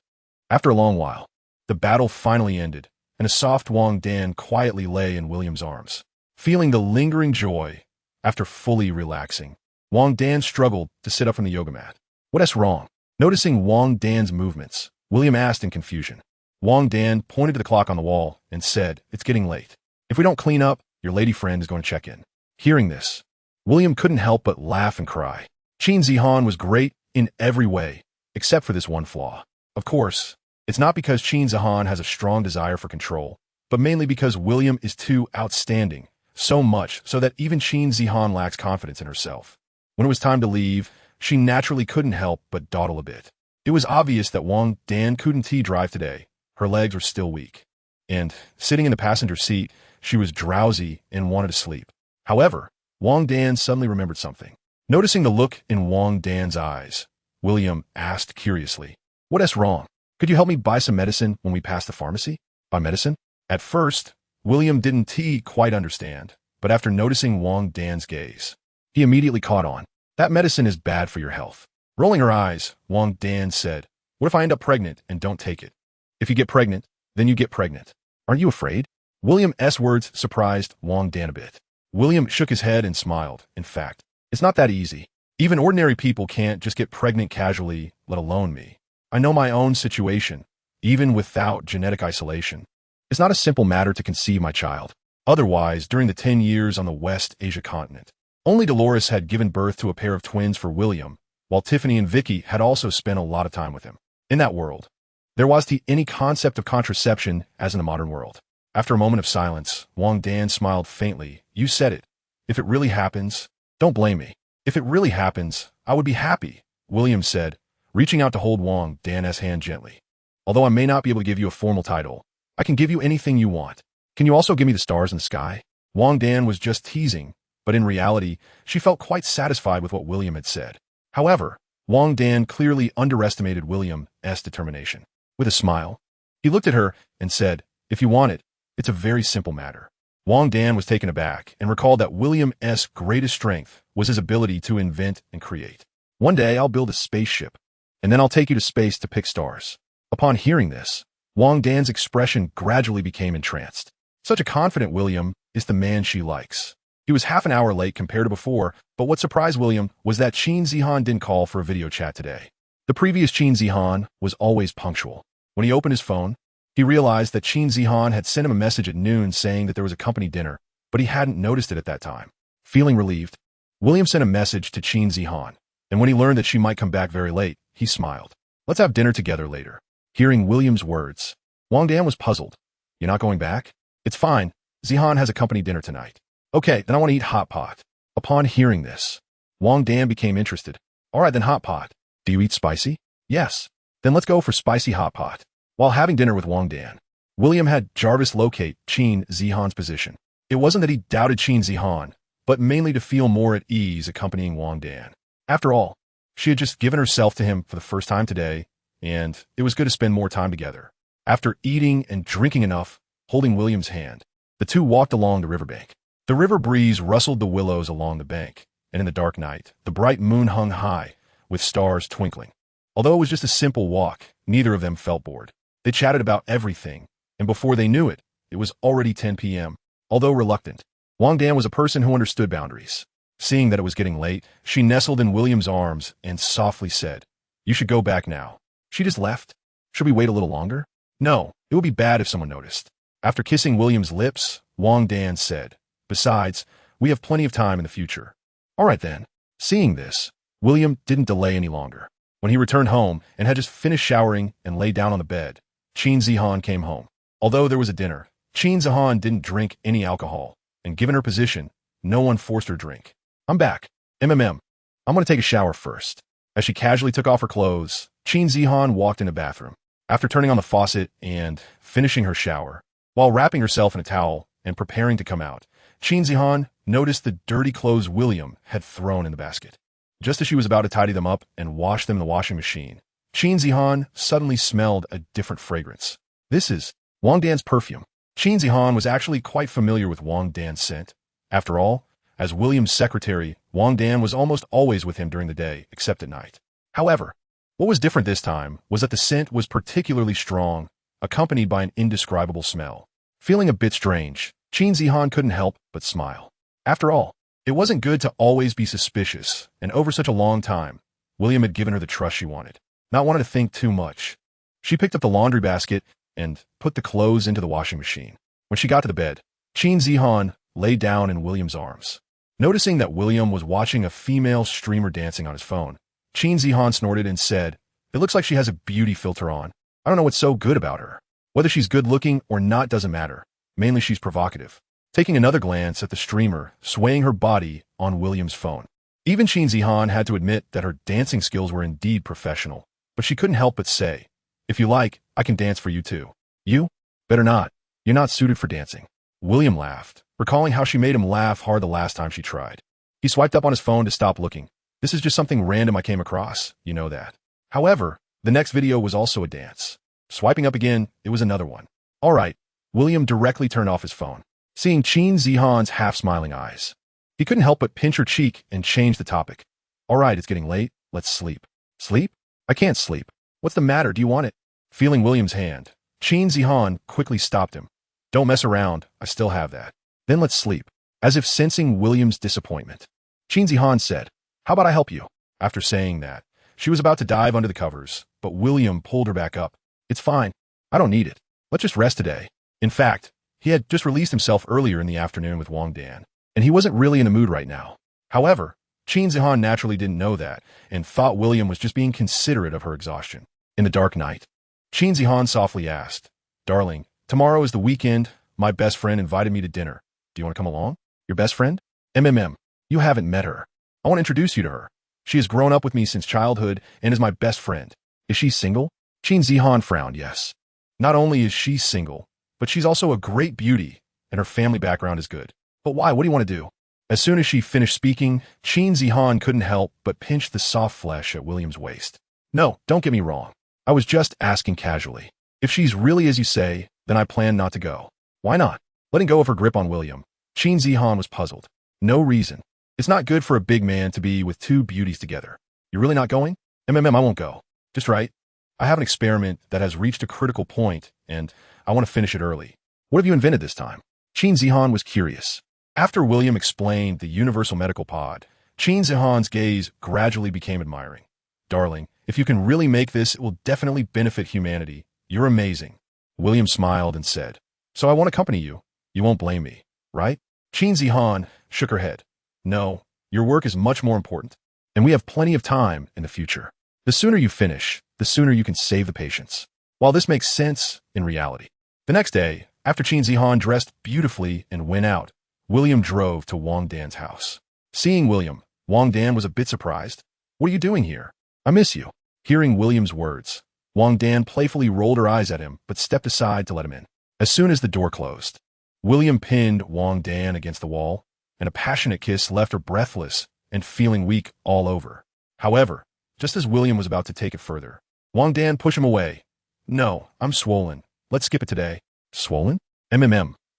After a long while, the battle finally ended, and a soft Wang Dan quietly lay in William's arms. Feeling the lingering joy, after fully relaxing, Wang Dan struggled to sit up from the yoga mat. "What's wrong?" Noticing Wang Dan's movements, William asked in confusion. Wang Dan pointed to the clock on the wall and said, "It's getting late. If we don't clean up, your lady friend is going to check in." Hearing this, William couldn't help but laugh and cry. Qin Zihan was great, in every way, except for this one flaw. Of course, it's not because Qin Zihan has a strong desire for control, but mainly because William is too outstanding, so much so that even Qin Zihan lacks confidence in herself. When it was time to leave, she naturally couldn't help but dawdle a bit. It was obvious that Wang Dan couldn't drive today. Her legs were still weak. And, sitting in the passenger seat, she was drowsy and wanted to sleep. However, Wang Dan suddenly remembered something. Noticing the look in Wang Dan's eyes, William asked curiously, "What's wrong? Could you help me buy some medicine when we pass the pharmacy?" Buy medicine? At first, William didn't quite understand, but after noticing Wang Dan's gaze, he immediately caught on. "That medicine is bad for your health." Rolling her eyes, Wang Dan said, "What if I end up pregnant and don't take it?" "If you get pregnant, then you get pregnant. Aren't you afraid?" William's words surprised Wang Dan a bit. William shook his head and smiled. "In fact, it's not that easy. Even ordinary people can't just get pregnant casually, let alone me. I know my own situation, even without genetic isolation. It's not a simple matter to conceive my child. Otherwise, during the 10 years on the West Asia continent, only Dolores had given birth to a pair of twins for William, while Tiffany and Vicky had also spent a lot of time with him. In that world, there wasn't any concept of contraception as in the modern world." After a moment of silence, Wang Dan smiled faintly. "You said it. If it really happens, don't blame me." "If it really happens, I would be happy," William said, reaching out to hold Wang Dan's hand gently. "Although I may not be able to give you a formal title, I can give you anything you want. Can you also give me the stars in the sky?" Wang Dan was just teasing, but in reality, she felt quite satisfied with what William had said. However, Wang Dan clearly underestimated William's determination. With a smile, he looked at her and said, "If you want it, it's a very simple matter." Wang Dan was taken aback and recalled that William's greatest strength was his ability to invent and create. "One day I'll build a spaceship, and then I'll take you to space to pick stars." Upon hearing this, Wang Dan's expression gradually became entranced. Such a confident William is the man she likes. He was half an hour late compared to before, but what surprised William was that Qin Zihan didn't call for a video chat today. The previous Qin Zihan was always punctual. When he opened his phone, he realized that Qin Zihan had sent him a message at noon saying that there was a company dinner, but he hadn't noticed it at that time. Feeling relieved, William sent a message to Qin Zihan, and when he learned that she might come back very late, he smiled. "Let's have dinner together later." Hearing William's words, Wang Dan was puzzled. "You're not going back?" "It's fine. Zihan has a company dinner tonight." "Okay, then I want to eat hot pot." Upon hearing this, Wang Dan became interested. "All right, then hot pot. Do you eat spicy?" "Yes." "Then let's go for spicy hot pot." While having dinner with Wang Dan, William had Jarvis locate Qin Zihan's position. It wasn't that he doubted Qin Zihan, but mainly to feel more at ease accompanying Wang Dan. After all, she had just given herself to him for the first time today, and it was good to spend more time together. After eating and drinking enough, holding William's hand, the two walked along the riverbank. The river breeze rustled the willows along the bank, and in the dark night, the bright moon hung high, with stars twinkling. Although it was just a simple walk, neither of them felt bored. They chatted about everything, and before they knew it, it was already 10 p.m. Although reluctant, Wang Dan was a person who understood boundaries. Seeing that it was getting late, she nestled in William's arms and softly said, "You should go back now." "She just left? Should we wait a little longer?" "No, it would be bad if someone noticed." After kissing William's lips, Wang Dan said, "Besides, we have plenty of time in the future." "All right then." Seeing this, William didn't delay any longer. When he returned home and had just finished showering and lay down on the bed, Qin Zihan came home. Although there was a dinner, Qin Zihan didn't drink any alcohol, and given her position, no one forced her to drink. "I'm back. I'm going to take a shower first." As she casually took off her clothes, Qin Zihan walked in the bathroom. After turning on the faucet and finishing her shower, while wrapping herself in a towel and preparing to come out, Qin Zihan noticed the dirty clothes William had thrown in the basket. Just as she was about to tidy them up and wash them in the washing machine, Qin Zihan suddenly smelled a different fragrance. "This is Wang Dan's perfume." Qin Zihan was actually quite familiar with Wang Dan's scent. After all, as William's secretary, Wang Dan was almost always with him during the day, except at night. However, what was different this time was that the scent was particularly strong, accompanied by an indescribable smell. Feeling a bit strange, Qin Zihan couldn't help but smile. After all, it wasn't good to always be suspicious, and over such a long time, William had given her the trust she wanted. Not wanting to think too much, she picked up the laundry basket and put the clothes into the washing machine. When she got to the bed, Qin Zihan lay down in William's arms. Noticing that William was watching a female streamer dancing on his phone, Qin Zihan snorted and said, "It looks like she has a beauty filter on. I don't know what's so good about her. Whether she's good-looking or not doesn't matter. Mainly she's provocative." Taking another glance at the streamer, swaying her body on William's phone. Even Qin Zihan had to admit that her dancing skills were indeed professional, but she couldn't help but say, "If you like, I can dance for you too." "You? Better not. You're not suited for dancing." William laughed, recalling how she made him laugh hard the last time she tried. He swiped up on his phone to stop looking. "This is just something random I came across, you know that." However, the next video was also a dance. Swiping up again, it was another one. "All right." William directly turned off his phone, seeing Qin Zihan's half-smiling eyes. He couldn't help but pinch her cheek and change the topic. "All right, it's getting late. Let's sleep." "Sleep? I can't sleep. What's the matter? Do you want it?" Feeling William's hand, Qin Zihan quickly stopped him. "Don't mess around. I still have that." "Then let's sleep." As if sensing William's disappointment, Qin Zihan said, "How about I help you?" After saying that, she was about to dive under the covers, but William pulled her back up. "It's fine. I don't need it. Let's just rest today." In fact, he had just released himself earlier in the afternoon with Wang Dan, and he wasn't really in the mood right now. However, Qin Zihan naturally didn't know that and thought William was just being considerate of her exhaustion. In the dark night, Qin Zihan softly asked, "Darling, tomorrow is the weekend. My best friend invited me to dinner. Do you want to come along?" "Your best friend?" You haven't met her. I want to introduce you to her. She has grown up with me since childhood and is my best friend." "Is she single?" Qin Zihan frowned. "Yes. Not only is she single, but she's also a great beauty, and her family background is good." "But why? What do you want to do?" As soon as she finished speaking, Qin Zihan couldn't help but pinch the soft flesh at William's waist. "No, don't get me wrong. I was just asking casually. If she's really as you say, then I plan not to go." "Why not?" Letting go of her grip on William, Qin Zihan was puzzled. "No reason. It's not good for a big man to be with two beauties together." "You're really not going?" I won't go." "Just right. I have an experiment that has reached a critical point, and I want to finish it early." "What have you invented this time?" Qin Zihan was curious. After William explained the universal medical pod, Qin Zihan's gaze gradually became admiring. "Darling, if you can really make this, it will definitely benefit humanity. You're amazing." William smiled and said, "So I won't accompany you. You won't blame me, right?" Qin Zihan shook her head. "No, your work is much more important, and we have plenty of time in the future. The sooner you finish, the sooner you can save the patients." While this makes sense in reality. The next day, after Qin Zihan dressed beautifully and went out, William drove to Wang Dan's house. Seeing William, Wang Dan was a bit surprised. "What are you doing here?" "I miss you." Hearing William's words, Wang Dan playfully rolled her eyes at him but stepped aside to let him in. As soon as the door closed, William pinned Wang Dan against the wall, and a passionate kiss left her breathless and feeling weak all over. However, just as William was about to take it further, Wang Dan pushed him away. "No, I'm swollen. Let's skip it today." "Swollen?"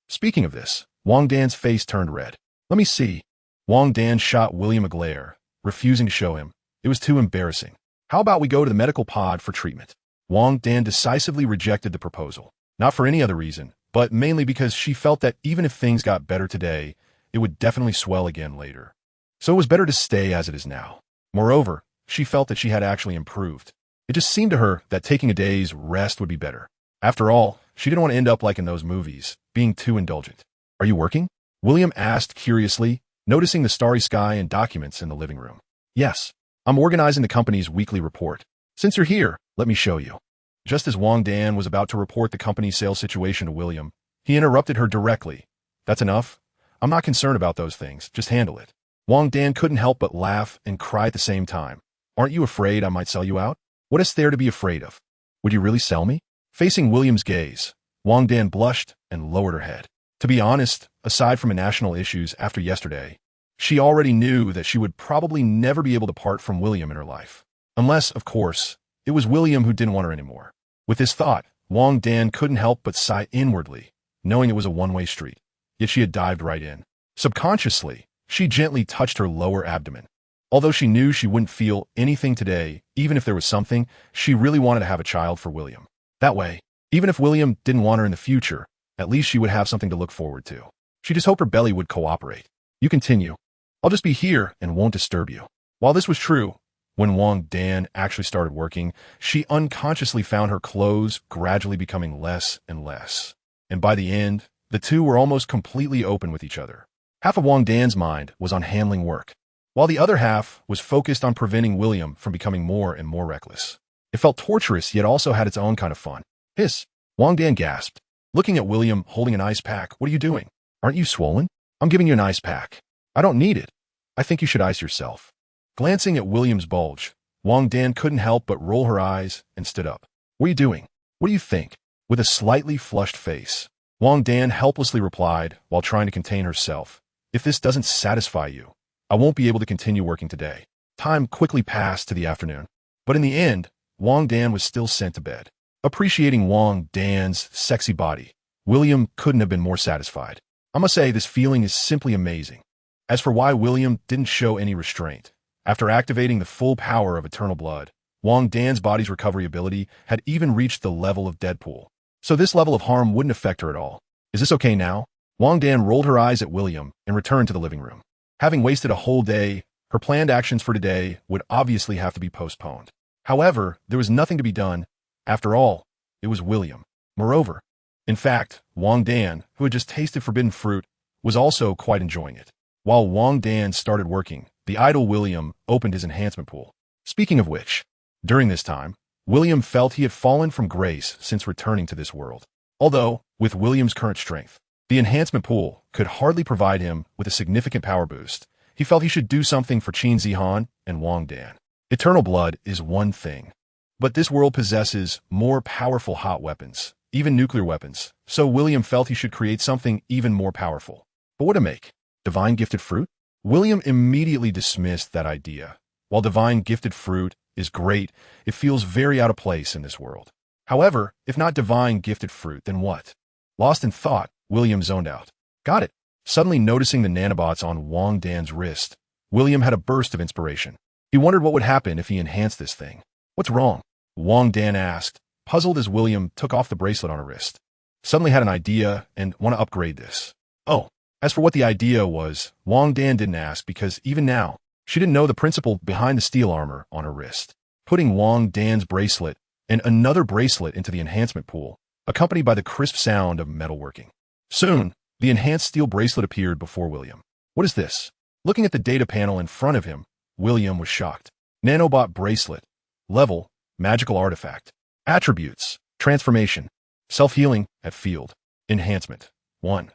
Speaking of this, Wang Dan's face turned red. "Let me see." Wang Dan shot William a glare, refusing to show him. It was too embarrassing. "How about we go to the medical pod for treatment?" Wang Dan decisively rejected the proposal. Not for any other reason, but mainly because she felt that even if things got better today, it would definitely swell again later. So it was better to stay as it is now. Moreover, she felt that she had actually improved. It just seemed to her that taking a day's rest would be better. After all, she didn't want to end up like in those movies, being too indulgent. "Are you working?" William asked curiously, noticing the starry sky and documents in the living room. "Yes. I'm organizing the company's weekly report. Since you're here, let me show you." Just as Wang Dan was about to report the company's sales situation to William, he interrupted her directly. "That's enough. I'm not concerned about those things. Just handle it." Wang Dan couldn't help but laugh and cry at the same time. "Aren't you afraid I might sell you out?" "What is there to be afraid of? Would you really sell me?" Facing William's gaze, Wang Dan blushed and lowered her head. To be honest, aside from national issues after yesterday, she already knew that she would probably never be able to part from William in her life. Unless, of course, it was William who didn't want her anymore. With this thought, Wang Dan couldn't help but sigh inwardly, knowing it was a one-way street. Yet she had dived right in. Subconsciously, she gently touched her lower abdomen. Although she knew she wouldn't feel anything today, even if there was something, she really wanted to have a child for William. That way, even if William didn't want her in the future, at least she would have something to look forward to. She just hoped her belly would cooperate. "You continue. I'll just be here and won't disturb you." While this was true, when Wang Dan actually started working, she unconsciously found her clothes gradually becoming less and less. And by the end, the two were almost completely open with each other. Half of Wang Dan's mind was on handling work. while the other half was focused on preventing William from becoming more and more reckless. It felt torturous, yet also had its own kind of fun. Hiss! Wang Dan gasped, looking at William holding an ice pack. What are you doing? Aren't you swollen? I'm giving you an ice pack. I don't need it. I think you should ice yourself. Glancing at William's bulge, Wang Dan couldn't help but roll her eyes and stood up. What are you doing? What do you think? With a slightly flushed face, Wang Dan helplessly replied while trying to contain herself. If this doesn't satisfy you, I won't be able to continue working today. Time quickly passed to the afternoon. But in the end, Wang Dan was still sent to bed. Appreciating Wang Dan's sexy body, William couldn't have been more satisfied. I must say, this feeling is simply amazing. As for why William didn't show any restraint, after activating the full power of eternal blood, Wang Dan's body's recovery ability had even reached the level of Deadpool. So this level of harm wouldn't affect her at all. Is this okay now? Wang Dan rolled her eyes at William and returned to the living room. Having wasted a whole day, her planned actions for today would obviously have to be postponed. However, there was nothing to be done. After all, it was William. Moreover, in fact, Wang Dan, who had just tasted forbidden fruit, was also quite enjoying it. While Wang Dan started working, the idle William opened his enhancement pool. Speaking of which, during this time, William felt he had fallen from grace since returning to this world. Although, with William's current strength, the enhancement pool could hardly provide him with a significant power boost. He felt he should do something for Qin Zihan and Wang Dan. Eternal blood is one thing, but this world possesses more powerful hot weapons, even nuclear weapons, so William felt he should create something even more powerful. But what to make? Divine gifted fruit? William immediately dismissed that idea. While divine gifted fruit is great, it feels very out of place in this world. However, if not divine gifted fruit, then what? Lost in thought, William zoned out. Got it. Suddenly noticing the nanobots on Wang Dan's wrist, William had a burst of inspiration. He wondered what would happen if he enhanced this thing. What's wrong? Wang Dan asked, puzzled as William took off the bracelet on her wrist. Suddenly had an idea and want to upgrade this. Oh, as for what the idea was, Wang Dan didn't ask because even now, she didn't know the principle behind the steel armor on her wrist. Putting Wang Dan's bracelet and another bracelet into the enhancement pool, accompanied by the crisp sound of metalworking. Soon, the enhanced steel bracelet appeared before William. What is this? Looking at the data panel in front of him, William was shocked. Nanobot bracelet. Level, magical artifact. Attributes, transformation. Self-healing, at field. Enhancement. 1.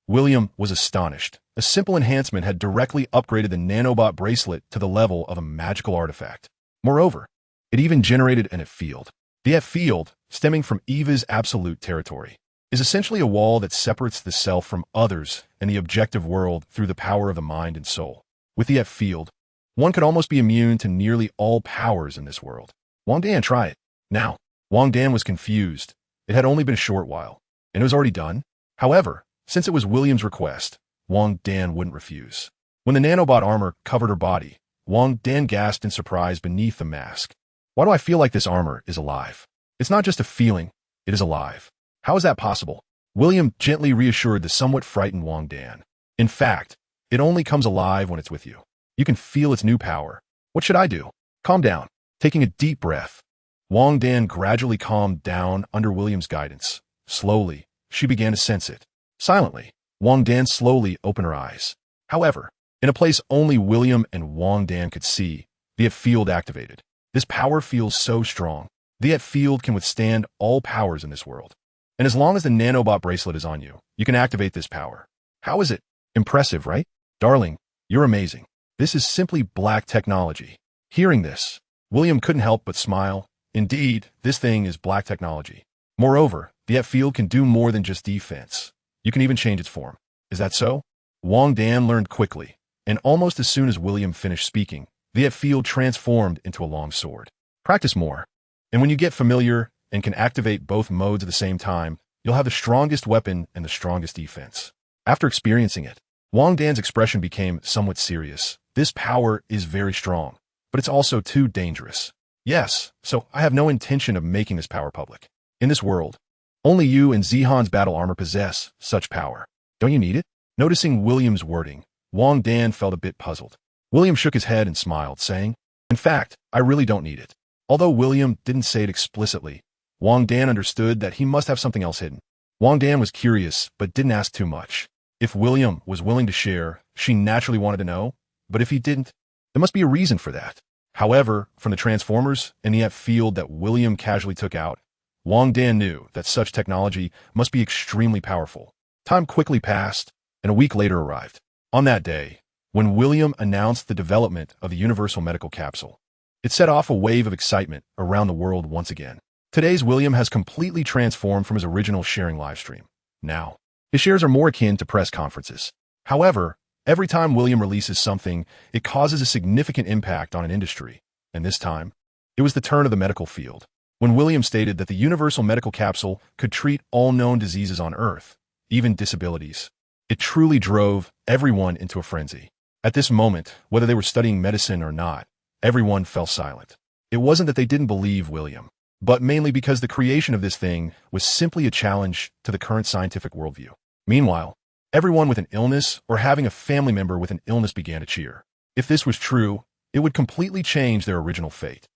William was astonished. A simple enhancement had directly upgraded the nanobot bracelet to the level of a magical artifact. Moreover, it even generated an at field. The at field, stemming from Eva's absolute territory, is essentially a wall that separates the self from others and the objective world through the power of the mind and soul. With the at field, one could almost be immune to nearly all powers in this world. Wang Dan, try it. Now, Wang Dan was confused. It had only been a short while, and it was already done. However, since it was William's request, Wang Dan wouldn't refuse. When the nanobot armor covered her body, Wang Dan gasped in surprise beneath the mask. Why do I feel like this armor is alive? It's not just a feeling, it is alive. How is that possible? William gently reassured the somewhat frightened Wang Dan. In fact, it only comes alive when it's with you. You can feel its new power. What should I do? Calm down. Taking a deep breath, Wang Dan gradually calmed down under William's guidance. Slowly, she began to sense it. Silently, Wang Dan slowly opened her eyes. However, in a place only William and Wang Dan could see, the at field activated. This power feels so strong. The at field can withstand all powers in this world. And as long as the nanobot bracelet is on you, you can activate this power. How is it? Impressive, right? Darling, you're amazing. This is simply black technology. Hearing this, William couldn't help but smile. Indeed, this thing is black technology. Moreover, the at field can do more than just defense. You can even change its form. Is that so? Wang Dan learned quickly, and almost as soon as William finished speaking, the at field transformed into a long sword. Practice more, and when you get familiar and can activate both modes at the same time, you'll have the strongest weapon and the strongest defense. After experiencing it, Wang Dan's expression became somewhat serious. This power is very strong, but it's also too dangerous. Yes, so I have no intention of making this power public. In this world, only you and Zihan's battle armor possess such power. Don't you need it? Noticing William's wording, Wang Dan felt a bit puzzled. William shook his head and smiled, saying, in fact, I really don't need it. Although William didn't say it explicitly, Wang Dan understood that he must have something else hidden. Wang Dan was curious, but didn't ask too much. If William was willing to share, she naturally wanted to know, but if he didn't, There must be a reason for that. However, from the transformers in the field that William casually took out, Wang Dan knew that such technology must be extremely powerful. Time quickly passed, and a week later arrived. On that day, when William announced the development of the universal medical capsule, it set off a wave of excitement around the world once again. Today's William has completely transformed from his original sharing livestream. Now, his shares are more akin to press conferences. However, every time William releases something, it causes a significant impact on an industry. And this time, it was the turn of the medical field, when William stated that the universal medical capsule could treat all known diseases on Earth, even disabilities. It truly drove everyone into a frenzy. At this moment, whether they were studying medicine or not, everyone fell silent. It wasn't that they didn't believe William, but mainly because the creation of this thing was simply a challenge to the current scientific worldview. Meanwhile, everyone with an illness or having a family member with an illness began to cheer. If this was true, it would completely change their original fate.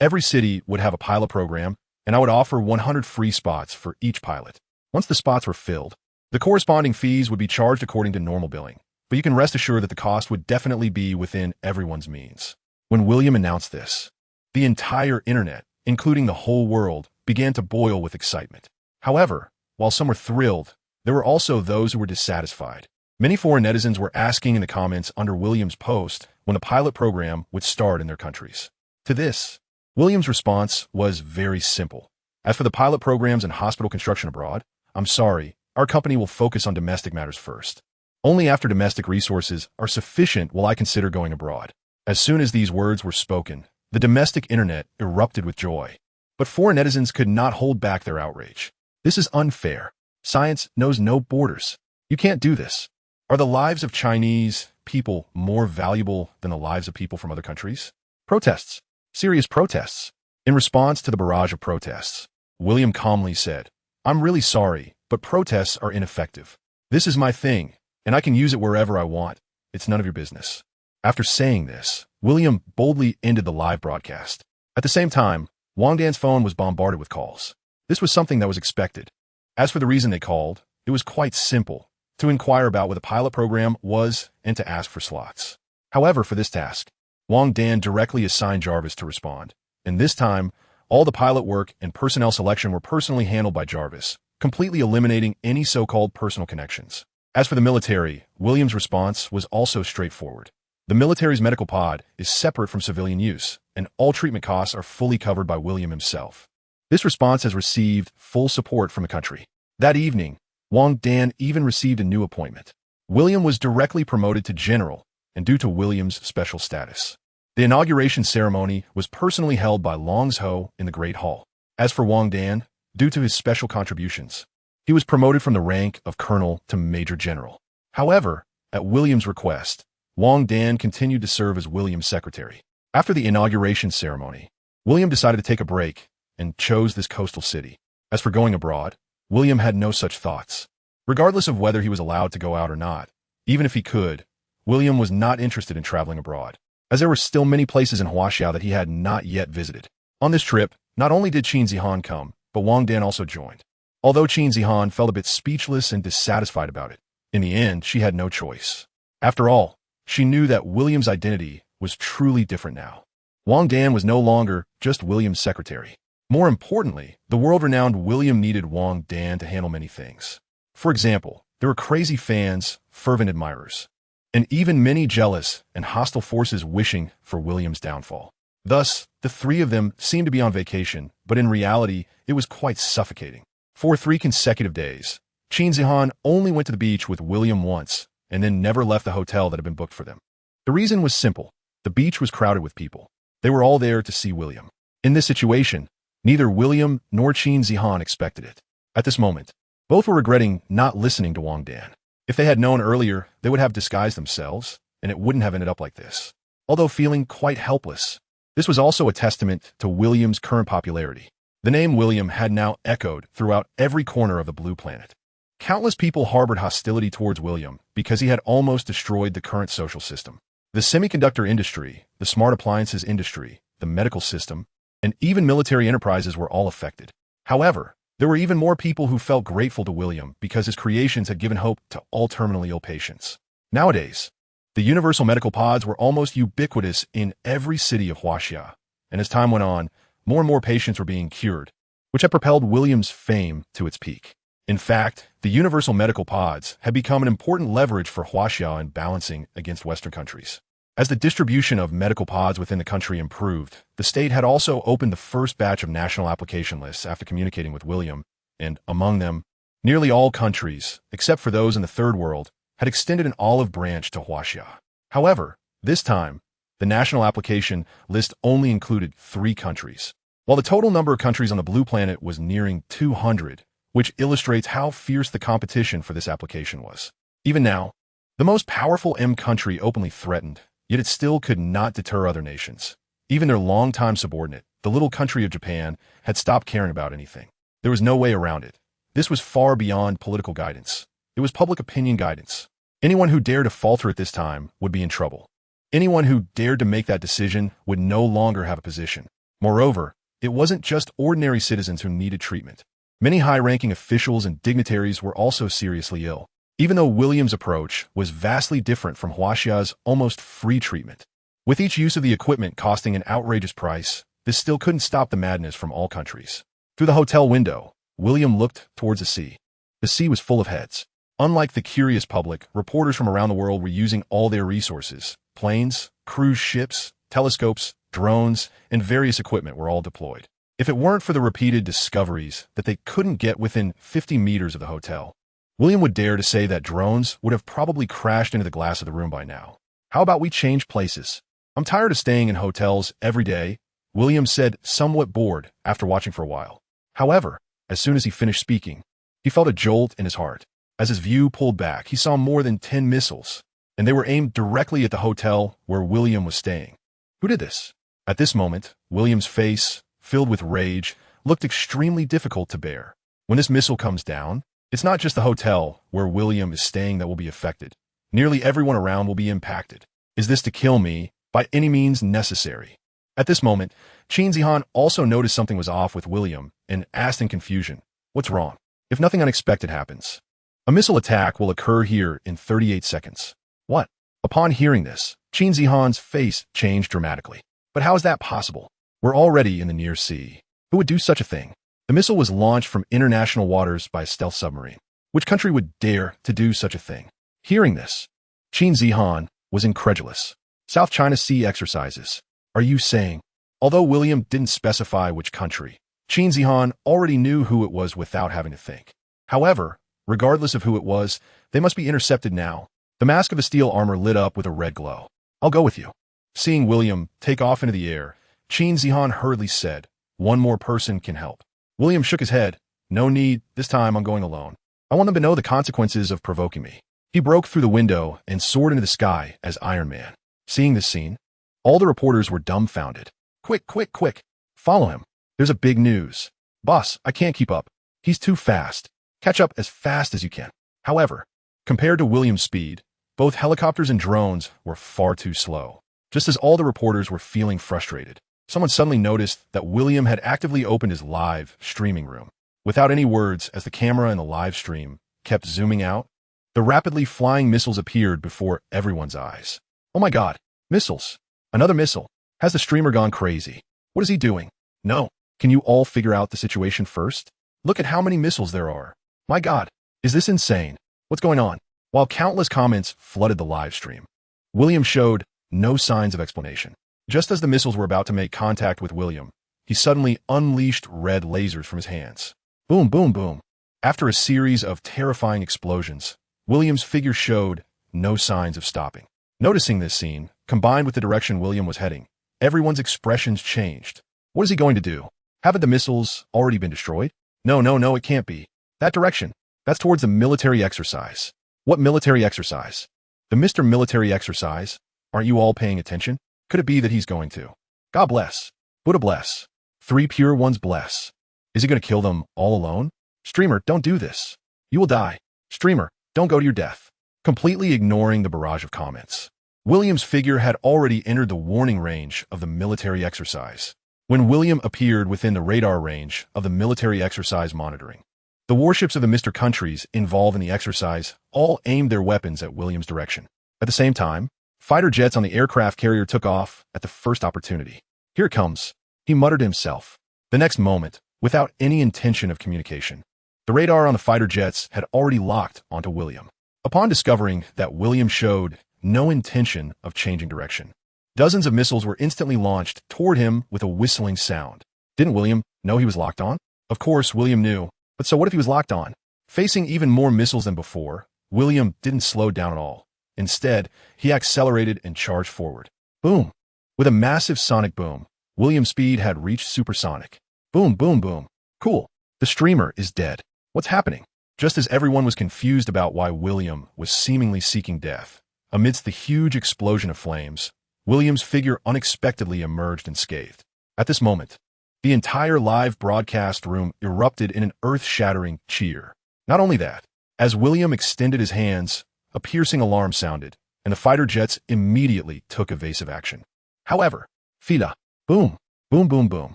Every city would have a pilot program, and I would offer 100 free spots for each pilot. Once the spots were filled, the corresponding fees would be charged according to normal billing, but you can rest assured that the cost would definitely be within everyone's means. When William announced this, the entire internet, including the whole world, began to boil with excitement. However, while some were thrilled, there were also those who were dissatisfied. Many foreign netizens were asking in the comments under William's post when the pilot program would start in their countries. To this, William's response was very simple. As for the pilot programs and hospital construction abroad, I'm sorry, our company will focus on domestic matters first. Only after domestic resources are sufficient will I consider going abroad. As soon as these words were spoken, the domestic internet erupted with joy. But foreign netizens could not hold back their outrage. This is unfair. Science knows no borders. You can't do this. Are the lives of Chinese people more valuable than the lives of people from other countries? Protests. Serious protests. In response to the barrage of protests, William calmly said, I'm really sorry, but protests are ineffective. This is my thing, and I can use it wherever I want. It's none of your business. After saying this, William boldly ended the live broadcast. At the same time, Wang Dan's phone was bombarded with calls. This was something that was expected. As for the reason they called, it was quite simple, to inquire about what the pilot program was and to ask for slots. However, for this task, Wang Dan directly assigned Jarvis to respond, and this time, all the pilot work and personnel selection were personally handled by Jarvis, completely eliminating any so-called personal connections. As for the military, William's response was also straightforward. The military's medical pod is separate from civilian use, and all treatment costs are fully covered by William himself. This response has received full support from the country. That evening, Wang Dan even received a new appointment. William was directly promoted to general, and due to William's special status, the inauguration ceremony was personally held by Longs Ho in the Great Hall. As for Wang Dan, due to his special contributions, he was promoted from the rank of colonel to major general. However, at William's request, Wang Dan continued to serve as William's secretary. After the inauguration ceremony, William decided to take a break and chose this coastal city. As for going abroad, William had no such thoughts. Regardless of whether he was allowed to go out or not, even if he could, William was not interested in traveling abroad, as there were still many places in Huaxia that he had not yet visited. On this trip, not only did Qin Zihan come, but Wang Dan also joined. Although Qin Zihan felt a bit speechless and dissatisfied about it, in the end, she had no choice. After all, she knew that William's identity was truly different now. Wang Dan was no longer just William's secretary. More importantly, the world-renowned William needed Wang Dan to handle many things. For example, there were crazy fans, fervent admirers, and even many jealous and hostile forces wishing for William's downfall. Thus, the three of them seemed to be on vacation, but in reality, it was quite suffocating. For 3 consecutive days, Qin Zihan only went to the beach with William once, and then never left the hotel that had been booked for them. The reason was simple. The beach was crowded with people. They were all there to see William. In this situation, neither William nor Qin Zihan expected it. At this moment, both were regretting not listening to Wang Dan. If they had known earlier, they would have disguised themselves, and it wouldn't have ended up like this. Although feeling quite helpless, this was also a testament to William's current popularity. The name William had now echoed throughout every corner of the blue planet. Countless people harbored hostility towards William because he had almost destroyed the current social system. The semiconductor industry, the smart appliances industry, the medical system, and even military enterprises were all affected. However, there were even more people who felt grateful to William because his creations had given hope to all terminally ill patients. Nowadays, The universal medical pods were almost ubiquitous in every city of Huaxia, and as time went on, more and more patients were being cured, which had propelled William's fame to its peak. In fact, the universal medical pods had become an important leverage for Huaxia in balancing against Western countries. As the distribution of medical pods within the country improved, the state had also opened the first batch of national application lists after communicating with William, and among them, nearly all countries, except for those in the Third World, had extended an olive branch to Huaxia. However, this time, the national application list only included 3 countries, while the total number of countries on the blue planet was nearing 200, which illustrates how fierce the competition for this application was. Even now, the most powerful M country openly threatened, yet it still could not deter other nations. Even their longtime subordinate, the little country of Japan, had stopped caring about anything. There was no way around it. This was far beyond political guidance. It was public opinion guidance. Anyone who dared to falter at this time would be in trouble. Anyone who dared to make that decision would no longer have a position. Moreover, it wasn't just ordinary citizens who needed treatment. Many high-ranking officials and dignitaries were also seriously ill, even though William's approach was vastly different from Huaxia's almost free treatment. With each use of the equipment costing an outrageous price, this still couldn't stop the madness from all countries. Through the hotel window, William looked towards the sea. The sea was full of heads. Unlike the curious public, reporters from around the world were using all their resources. Planes, cruise ships, telescopes, drones, and various equipment were all deployed. If it weren't for the repeated discoveries that they couldn't get within 50 meters of the hotel, William would dare to say that drones would have probably crashed into the glass of the room by now. How about we change places? I'm tired of staying in hotels every day, William said, somewhat bored after watching for a while. However, as soon as he finished speaking, he felt a jolt in his heart. As his view pulled back, he saw more than 10 missiles, and they were aimed directly at the hotel where William was staying. Who did this? At this moment, William's face, filled with rage, looked extremely difficult to bear. When this missile comes down, it's not just the hotel where William is staying that will be affected. Nearly everyone around will be impacted. Is this to kill me? By any means necessary. At this moment, Qin Zihan also noticed something was off with William and asked in confusion, "What's wrong? If nothing unexpected happens, a missile attack will occur here in 38 seconds. What?" Upon hearing this, Qin Zihan's face changed dramatically. But how is that possible? We're already in the near sea. Who would do such a thing? The missile was launched from international waters by a stealth submarine. Which country would dare to do such a thing? Hearing this, Qin Zihan was incredulous. South China Sea exercises. Are you saying? Although William didn't specify which country, Qin Zihan already knew who it was without having to think. However, regardless of who it was, they must be intercepted now. The mask of the steel armor lit up with a red glow. I'll go with you. Seeing William take off into the air, Qin Zihan hurriedly said, "One more person can help." William shook his head. "No need, this time I'm going alone. I want them to know the consequences of provoking me." He broke through the window and soared into the sky as Iron Man. Seeing this scene, all the reporters were dumbfounded. Quick, quick, quick. Follow him. There's a big news. Boss, I can't keep up. He's too fast. Catch up as fast as you can. However, compared to William's speed, both helicopters and drones were far too slow. Just as all the reporters were feeling frustrated, someone suddenly noticed that William had actively opened his live streaming room. Without any words, as the camera in the live stream kept zooming out, the rapidly flying missiles appeared before everyone's eyes. Oh my God, missiles. Another missile. Has the streamer gone crazy? What is he doing? No. Can you all figure out the situation first? Look at how many missiles there are. My God, is this insane? What's going on? While countless comments flooded the live stream, William showed no signs of explanation. Just as the missiles were about to make contact with William, he suddenly unleashed red lasers from his hands. Boom, boom, boom. After a series of terrifying explosions, William's figure showed no signs of stopping. Noticing this scene, combined with the direction William was heading, everyone's expressions changed. What is he going to do? Haven't the missiles already been destroyed? No, no, no, it can't be. That direction. That's towards a military exercise. What military exercise? The Mr. Military exercise? Aren't you all paying attention? Could it be that he's going to? God bless. Buddha bless. 3 pure ones bless. Is he going to kill them all alone? Streamer, don't do this. You will die. Streamer, don't go to your death. Completely ignoring the barrage of comments, William's figure had already entered the warning range of the military exercise. When William appeared within the radar range of the military exercise monitoring, the warships of the Mr. countries involved in the exercise all aimed their weapons at William's direction. At the same time, Fighter jets on the aircraft carrier took off at the first opportunity. "Here it comes," he muttered to himself. The next moment, without any intention of communication, the radar on the fighter jets had already locked onto William. Upon discovering that William showed no intention of changing direction, dozens of missiles were instantly launched toward him with a whistling sound. Didn't William know he was locked on? Of course, William knew. But so what if he was locked on? Facing even more missiles than before, William didn't slow down at all. Instead, he accelerated and charged forward. Boom! With a massive sonic boom, William's speed had reached supersonic. Boom, boom, boom. Cool. The streamer is dead. What's happening? Just as everyone was confused about why William was seemingly seeking death, amidst the huge explosion of flames, William's figure unexpectedly emerged unscathed. At this moment, the entire live broadcast room erupted in an earth-shattering cheer. Not only that, as William extended his hands, a piercing alarm sounded, and the fighter jets immediately took evasive action. However, Fila, boom, boom, boom, boom,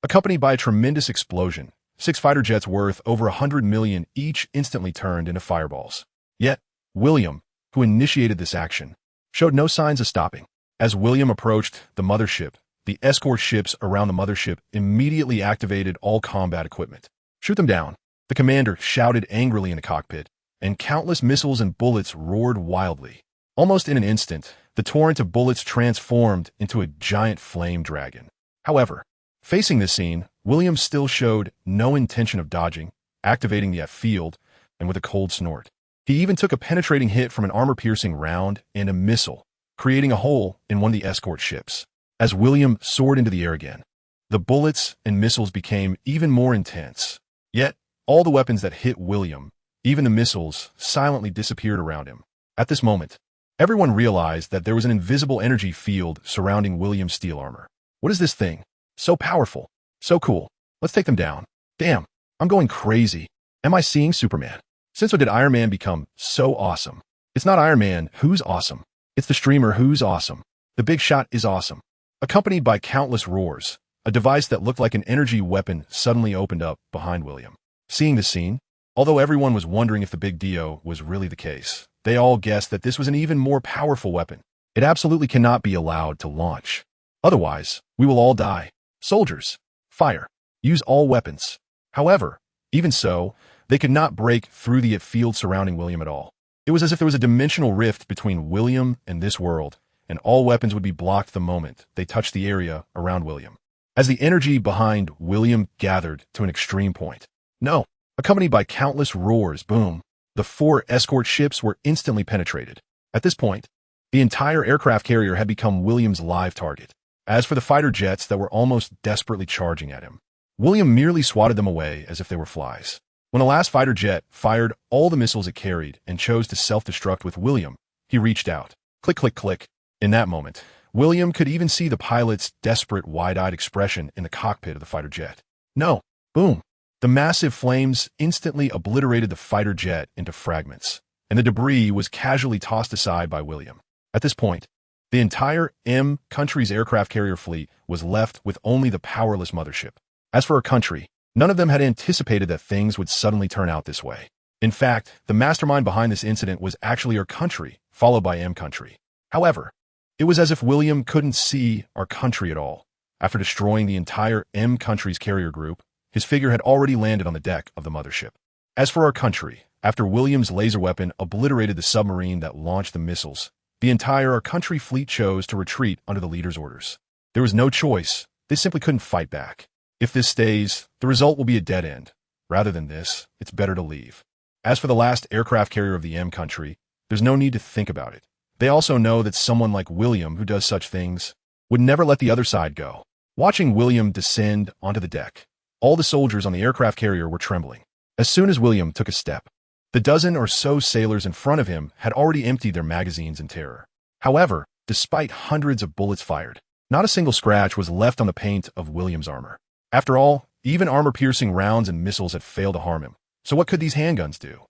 accompanied by a tremendous explosion, 6 fighter jets worth over 100 million each instantly turned into fireballs. Yet, William, who initiated this action, showed no signs of stopping. As William approached the mothership, the escort ships around the mothership immediately activated all combat equipment. "Shoot them down," the commander shouted angrily in the cockpit, and countless missiles and bullets roared wildly. Almost in an instant, the torrent of bullets transformed into a giant flame dragon. However, facing this scene, William still showed no intention of dodging, activating the field, and with a cold snort. He even took a penetrating hit from an armor-piercing round and a missile, creating a hole in one of the escort ships. As William soared into the air again, the bullets and missiles became even more intense. Yet, all the weapons that hit William, even the missiles, silently disappeared around him. At this moment, everyone realized that there was an invisible energy field surrounding William's steel armor. What is this thing? So powerful. So cool. Let's take them down. Damn, I'm going crazy. Am I seeing Superman? Since when did Iron Man become so awesome? It's not Iron Man who's awesome. It's the streamer who's awesome. The big shot is awesome. Accompanied by countless roars, a device that looked like an energy weapon suddenly opened up behind William. Seeing the scene, although everyone was wondering if the big Dio was really the case, they all guessed that this was an even more powerful weapon. It absolutely cannot be allowed to launch. Otherwise, we will all die. Soldiers, fire. Use all weapons. However, even so, they could not break through the field surrounding William at all. It was as if there was a dimensional rift between William and this world, and all weapons would be blocked the moment they touched the area around William. As the energy behind William gathered to an extreme point, no, accompanied by countless roars, boom, the 4 escort ships were instantly penetrated. At this point, the entire aircraft carrier had become William's live target. As for the fighter jets that were almost desperately charging at him, William merely swatted them away as if they were flies. When the last fighter jet fired all the missiles it carried and chose to self-destruct with William, he reached out. Click, click, click. In that moment, William could even see the pilot's desperate, wide-eyed expression in the cockpit of the fighter jet. No. Boom. The massive flames instantly obliterated the fighter jet into fragments, and the debris was casually tossed aside by William. At this point, the entire M country's aircraft carrier fleet was left with only the powerless mothership. As for our country, none of them had anticipated that things would suddenly turn out this way. In fact, the mastermind behind this incident was actually our country, followed by M country. However, it was as if William couldn't see our country at all. After destroying the entire M country's carrier group, his figure had already landed on the deck of the mothership. As for our country, after William's laser weapon obliterated the submarine that launched the missiles, the entire our country fleet chose to retreat under the leader's orders. There was no choice. They simply couldn't fight back. If this stays, the result will be a dead end. Rather than this, it's better to leave. As for the last aircraft carrier of the M country, there's no need to think about it. They also know that someone like William, who does such things, would never let the other side go. Watching William descend onto the deck, all the soldiers on the aircraft carrier were trembling. As soon as William took a step, the dozen or so sailors in front of him had already emptied their magazines in terror. However, despite hundreds of bullets fired, not a single scratch was left on the paint of William's armor. After all, even armor-piercing rounds and missiles had failed to harm him. So what could these handguns do?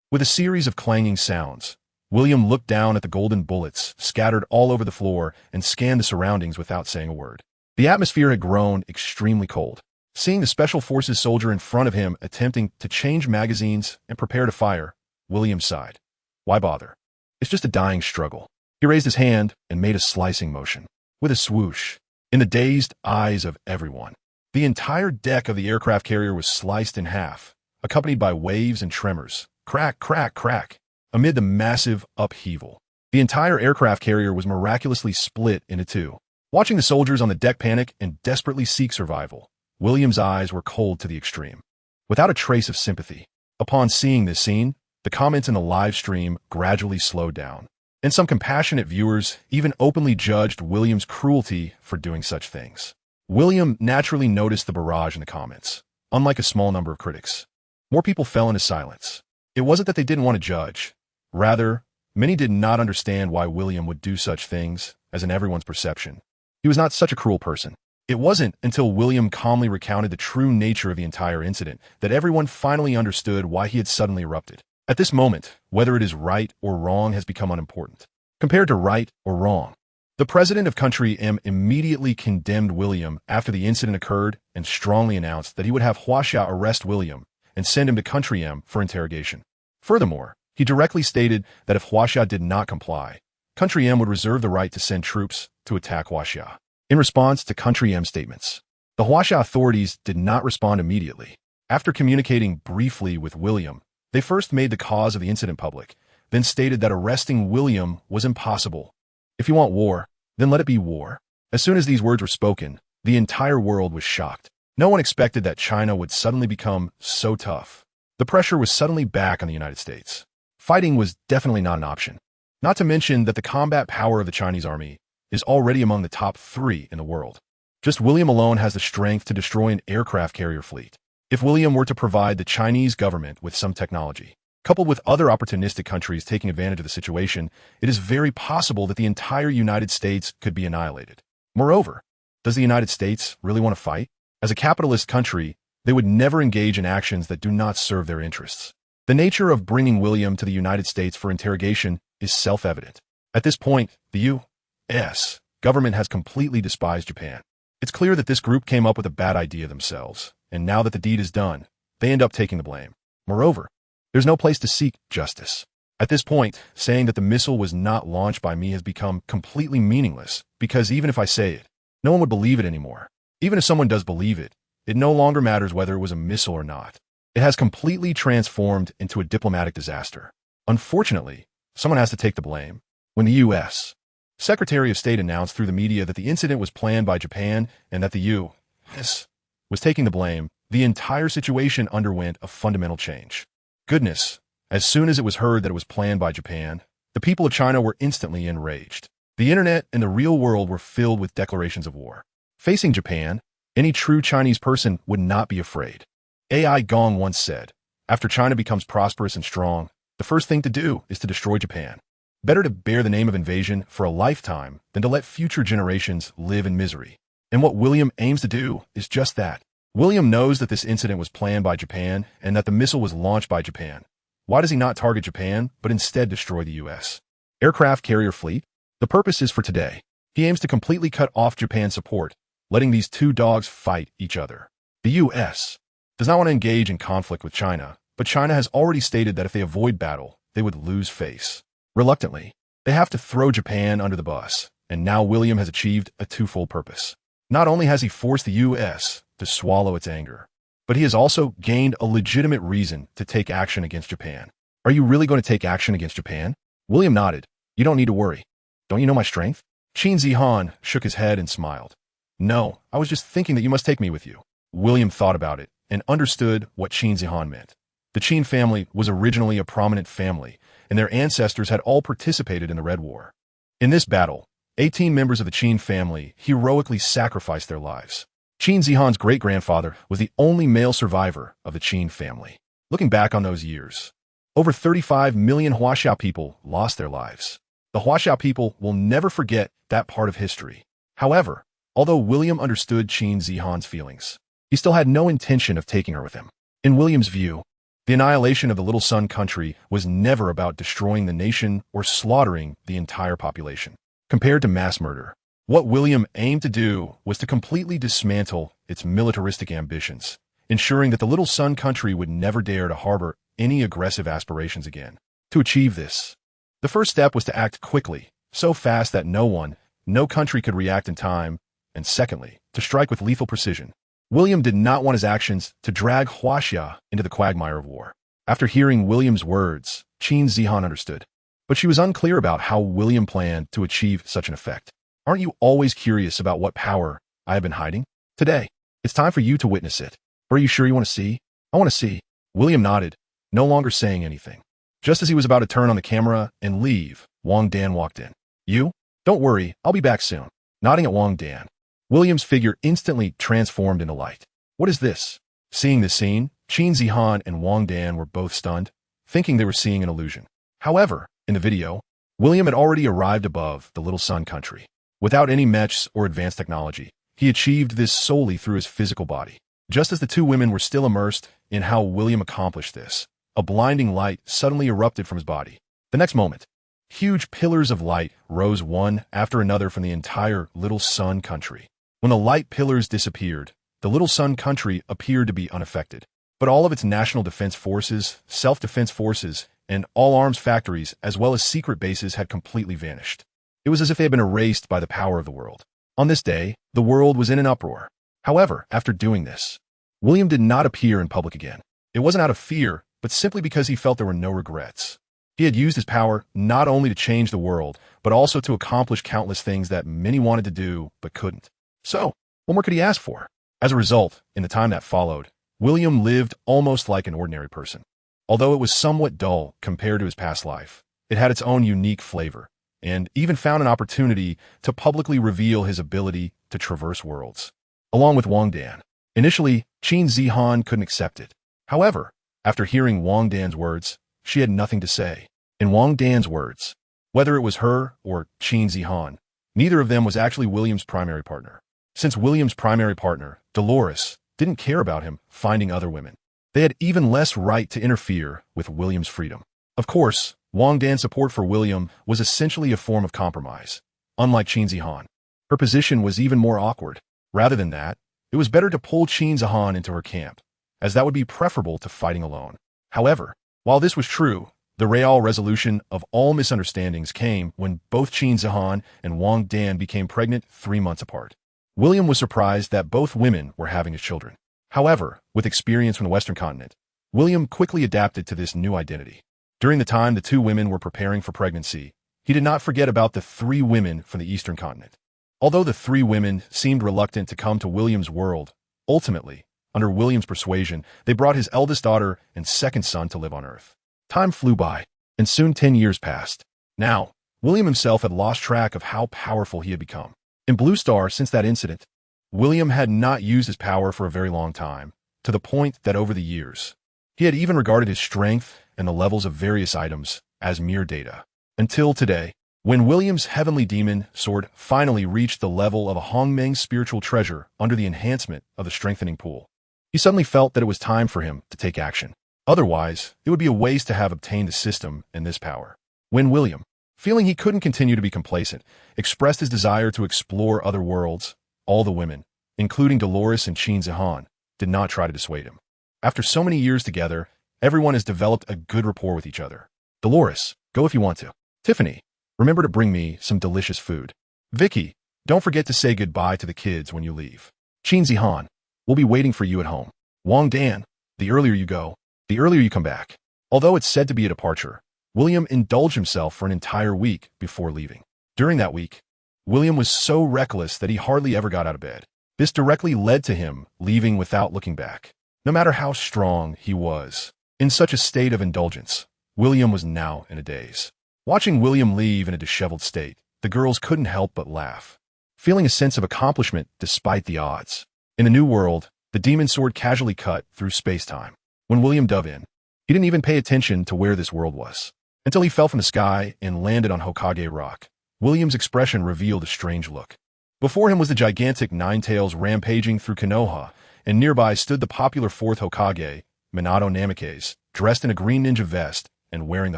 With a series of clanging sounds, William looked down at the golden bullets scattered all over the floor and scanned the surroundings without saying a word. The atmosphere had grown extremely cold. Seeing the Special Forces soldier in front of him attempting to change magazines and prepare to fire, William sighed. Why bother? It's just a dying struggle. He raised his hand and made a slicing motion. With a swoosh, in the dazed eyes of everyone, the entire deck of the aircraft carrier was sliced in half, accompanied by waves and tremors. Crack, crack, crack. Amid the massive upheaval, the entire aircraft carrier was miraculously split into two. Watching the soldiers on the deck panic and desperately seek survival, William's eyes were cold to the extreme. Without a trace of sympathy, upon seeing this scene, the comments in the live stream gradually slowed down, and some compassionate viewers even openly judged William's cruelty for doing such things. William naturally noticed the barrage in the comments. Unlike a small number of critics, more people fell into silence. It wasn't that they didn't want to judge. Rather, many did not understand why William would do such things, as in everyone's perception. He was not such a cruel person. It wasn't until William calmly recounted the true nature of the entire incident that everyone finally understood why he had suddenly erupted. At this moment, whether it is right or wrong has become unimportant. Compared to right or wrong, the president of Country M immediately condemned William after the incident occurred and strongly announced that he would have Huaxia arrest William and send him to Country M for interrogation. Furthermore, he directly stated that if Huaxia did not comply, Country M would reserve the right to send troops to attack Huaxia. In response to Country M's statements, the Huaxia authorities did not respond immediately. After communicating briefly with William, they first made the cause of the incident public, then stated that arresting William was impossible. If you want war, then let it be war. As soon as these words were spoken, the entire world was shocked. No one expected that China would suddenly become so tough. The pressure was suddenly back on the United States. Fighting was definitely not an option. Not to mention that the combat power of the Chinese army is already among the top 3 in the world. Just William alone has the strength to destroy an aircraft carrier fleet. If William were to provide the Chinese government with some technology, coupled with other opportunistic countries taking advantage of the situation, it is very possible that the entire United States could be annihilated. Moreover, does the United States really want to fight? As a capitalist country, they would never engage in actions that do not serve their interests. The nature of bringing William to the United States for interrogation is self-evident. At this point, the U.S. government has completely despised Japan. It's clear that this group came up with a bad idea themselves, and now that the deed is done, they end up taking the blame. Moreover, there's no place to seek justice. At this point, saying that the missile was not launched by me has become completely meaningless, because even if I say it, no one would believe it anymore. Even if someone does believe it, it no longer matters whether it was a missile or not. It has completely transformed into a diplomatic disaster. Unfortunately, someone has to take the blame. When the U.S. Secretary of State announced through the media that the incident was planned by Japan and that the U.S. was taking the blame, the entire situation underwent a fundamental change. Goodness, as soon as it was heard that it was planned by Japan, the people of China were instantly enraged. The internet and the real world were filled with declarations of war. Facing Japan, any true Chinese person would not be afraid. AI Gong once said, after China becomes prosperous and strong, the first thing to do is to destroy Japan. Better to bear the name of invasion for a lifetime than to let future generations live in misery. And what William aims to do is just that. William knows that this incident was planned by Japan and that the missile was launched by Japan. Why does he not target Japan, but instead destroy the U.S. aircraft carrier fleet? The purpose is for today. He aims to completely cut off Japan's support, letting these two dogs fight each other. The U.S. does not want to engage in conflict with China, but China has already stated that if they avoid battle, they would lose face. Reluctantly, they have to throw Japan under the bus, and now William has achieved a twofold purpose. Not only has he forced the U.S. to swallow its anger, but he has also gained a legitimate reason to take action against Japan. Are you really going to take action against Japan? William nodded. You don't need to worry. Don't you know my strength? Qin Zihan shook his head and smiled. No, I was just thinking that you must take me with you. William thought about it and understood what Qin Zihan meant. The Qin family was originally a prominent family, and their ancestors had all participated in the Red War. In this battle, 18 members of the Qin family heroically sacrificed their lives. Qin Zihan's great-grandfather was the only male survivor of the Qin family. Looking back on those years, over 35 million Huaxia people lost their lives. The Huaxia people will never forget that part of history. However, although William understood Qin Zihan's feelings, he still had no intention of taking her with him. In William's view, the annihilation of the Little Sun country was never about destroying the nation or slaughtering the entire population. Compared to mass murder, what William aimed to do was to completely dismantle its militaristic ambitions, ensuring that the Little Sun country would never dare to harbor any aggressive aspirations again. To achieve this, the first step was to act quickly so fast that no country could react in time, and secondly, to strike with lethal precision. William did not want his actions to drag Huaxia into the quagmire of war. After hearing William's words, Qin Zihan understood. But she was unclear about how William planned to achieve such an effect. Aren't you always curious about what power I have been hiding? Today, it's time for you to witness it. Are you sure you want to see? I want to see. William nodded, no longer saying anything. Just as he was about to turn on the camera and leave, Wang Dan walked in. You? Don't worry, I'll be back soon. Nodding at Wang Dan, William's figure instantly transformed into light. What is this? Seeing this scene, Qin Zihan and Wang Dan were both stunned, thinking they were seeing an illusion. However, in the video, William had already arrived above the Little Sun country. Without any mechs or advanced technology, he achieved this solely through his physical body. Just as the two women were still immersed in how William accomplished this, a blinding light suddenly erupted from his body. The next moment, huge pillars of light rose one after another from the entire Little Sun country. When the light pillars disappeared, the Little Sun country appeared to be unaffected. But all of its national defense forces, self-defense forces, and all-arms factories, as well as secret bases, had completely vanished. It was as if they had been erased by the power of the world. On this day, the world was in an uproar. However, after doing this, William did not appear in public again. It wasn't out of fear, but simply because he felt there were no regrets. He had used his power not only to change the world, but also to accomplish countless things that many wanted to do but couldn't. So, what more could he ask for? As a result, in the time that followed, William lived almost like an ordinary person. Although it was somewhat dull compared to his past life, it had its own unique flavor, and even found an opportunity to publicly reveal his ability to traverse worlds. Along with Wang Dan. Initially, Qin Zihan couldn't accept it. However, after hearing Wang Dan's words, she had nothing to say. In Wang Dan's words, whether it was her or Qin Zihan, neither of them was actually William's primary partner. Since William's primary partner, Dolores, didn't care about him finding other women, they had even less right to interfere with William's freedom. Of course, Wang Dan's support for William was essentially a form of compromise. Unlike Qin Zihan, her position was even more awkward. Rather than that, it was better to pull Qin Zihan into her camp, as that would be preferable to fighting alone. However, while this was true, the real resolution of all misunderstandings came when both Qin Zihan and Wang Dan became pregnant 3 months apart. William was surprised that both women were having his children. However, with experience from the Western continent, William quickly adapted to this new identity. During the time the two women were preparing for pregnancy, he did not forget about the 3 women from the Eastern continent. Although the 3 women seemed reluctant to come to William's world, ultimately, under William's persuasion, they brought his eldest daughter and second son to live on Earth. Time flew by, and soon 10 years passed. Now, William himself had lost track of how powerful he had become. In Blue Star, since that incident, William had not used his power for a very long time, to the point that over the years, he had even regarded his strength and the levels of various items as mere data. Until today, when William's heavenly demon sword finally reached the level of a Hongmeng spiritual treasure under the enhancement of the strengthening pool, he suddenly felt that it was time for him to take action. Otherwise, it would be a waste to have obtained the system and this power. When William, feeling he couldn't continue to be complacent, expressed his desire to explore other worlds, all the women, including Dolores and Qin Zihan, did not try to dissuade him. After so many years together, everyone has developed a good rapport with each other. Dolores, go if you want to. Tiffany, remember to bring me some delicious food. Vicky, don't forget to say goodbye to the kids when you leave. Qin Zihan, we'll be waiting for you at home. Wang Dan, the earlier you go, the earlier you come back. Although it's said to be a departure, William indulged himself for an entire week before leaving. During that week, William was so reckless that he hardly ever got out of bed. This directly led to him leaving without looking back. No matter how strong he was, in such a state of indulgence, William was now in a daze. Watching William leave in a disheveled state, the girls couldn't help but laugh, feeling a sense of accomplishment despite the odds. In a new world, the demon sword casually cut through space-time. When William dove in, he didn't even pay attention to where this world was, until he fell from the sky and landed on Hokage Rock. William's expression revealed a strange look. Before him was the gigantic Ninetales rampaging through Konoha, and nearby stood the popular 4th Hokage, Minato Namikaze, dressed in a green ninja vest and wearing the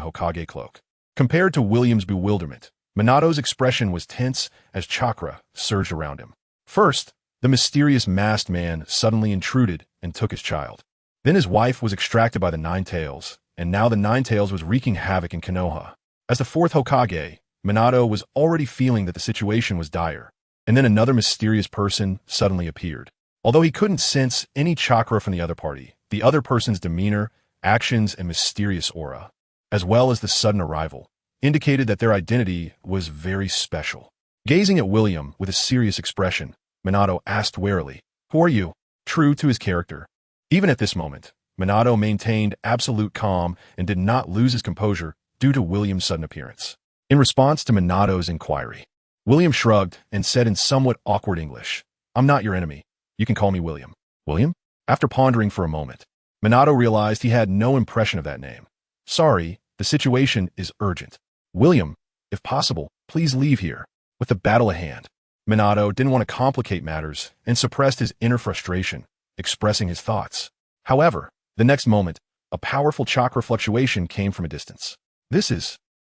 Hokage cloak. Compared to William's bewilderment, Minato's expression was tense as chakra surged around him. First, the mysterious masked man suddenly intruded and took his child. Then his wife was extracted by the Ninetales, and now the Ninetales was wreaking havoc in Konoha. As the 4th Hokage, Minato was already feeling that the situation was dire, and then another mysterious person suddenly appeared. Although he couldn't sense any chakra from the other party, the other person's demeanor, actions, and mysterious aura, as well as the sudden arrival, indicated that their identity was very special. Gazing at William with a serious expression, Minato asked warily, "Who are you?" True to his character. Even at this moment, Minato maintained absolute calm and did not lose his composure due to William's sudden appearance. In response to Minato's inquiry, William shrugged and said in somewhat awkward English, "I'm not your enemy. You can call me William." William? After pondering for a moment, Minato realized he had no impression of that name. "Sorry, the situation is urgent. William, if possible, please leave here." With the battle at hand, Minato didn't want to complicate matters and suppressed his inner frustration, expressing his thoughts. However, the next moment, a powerful chakra fluctuation came from a distance.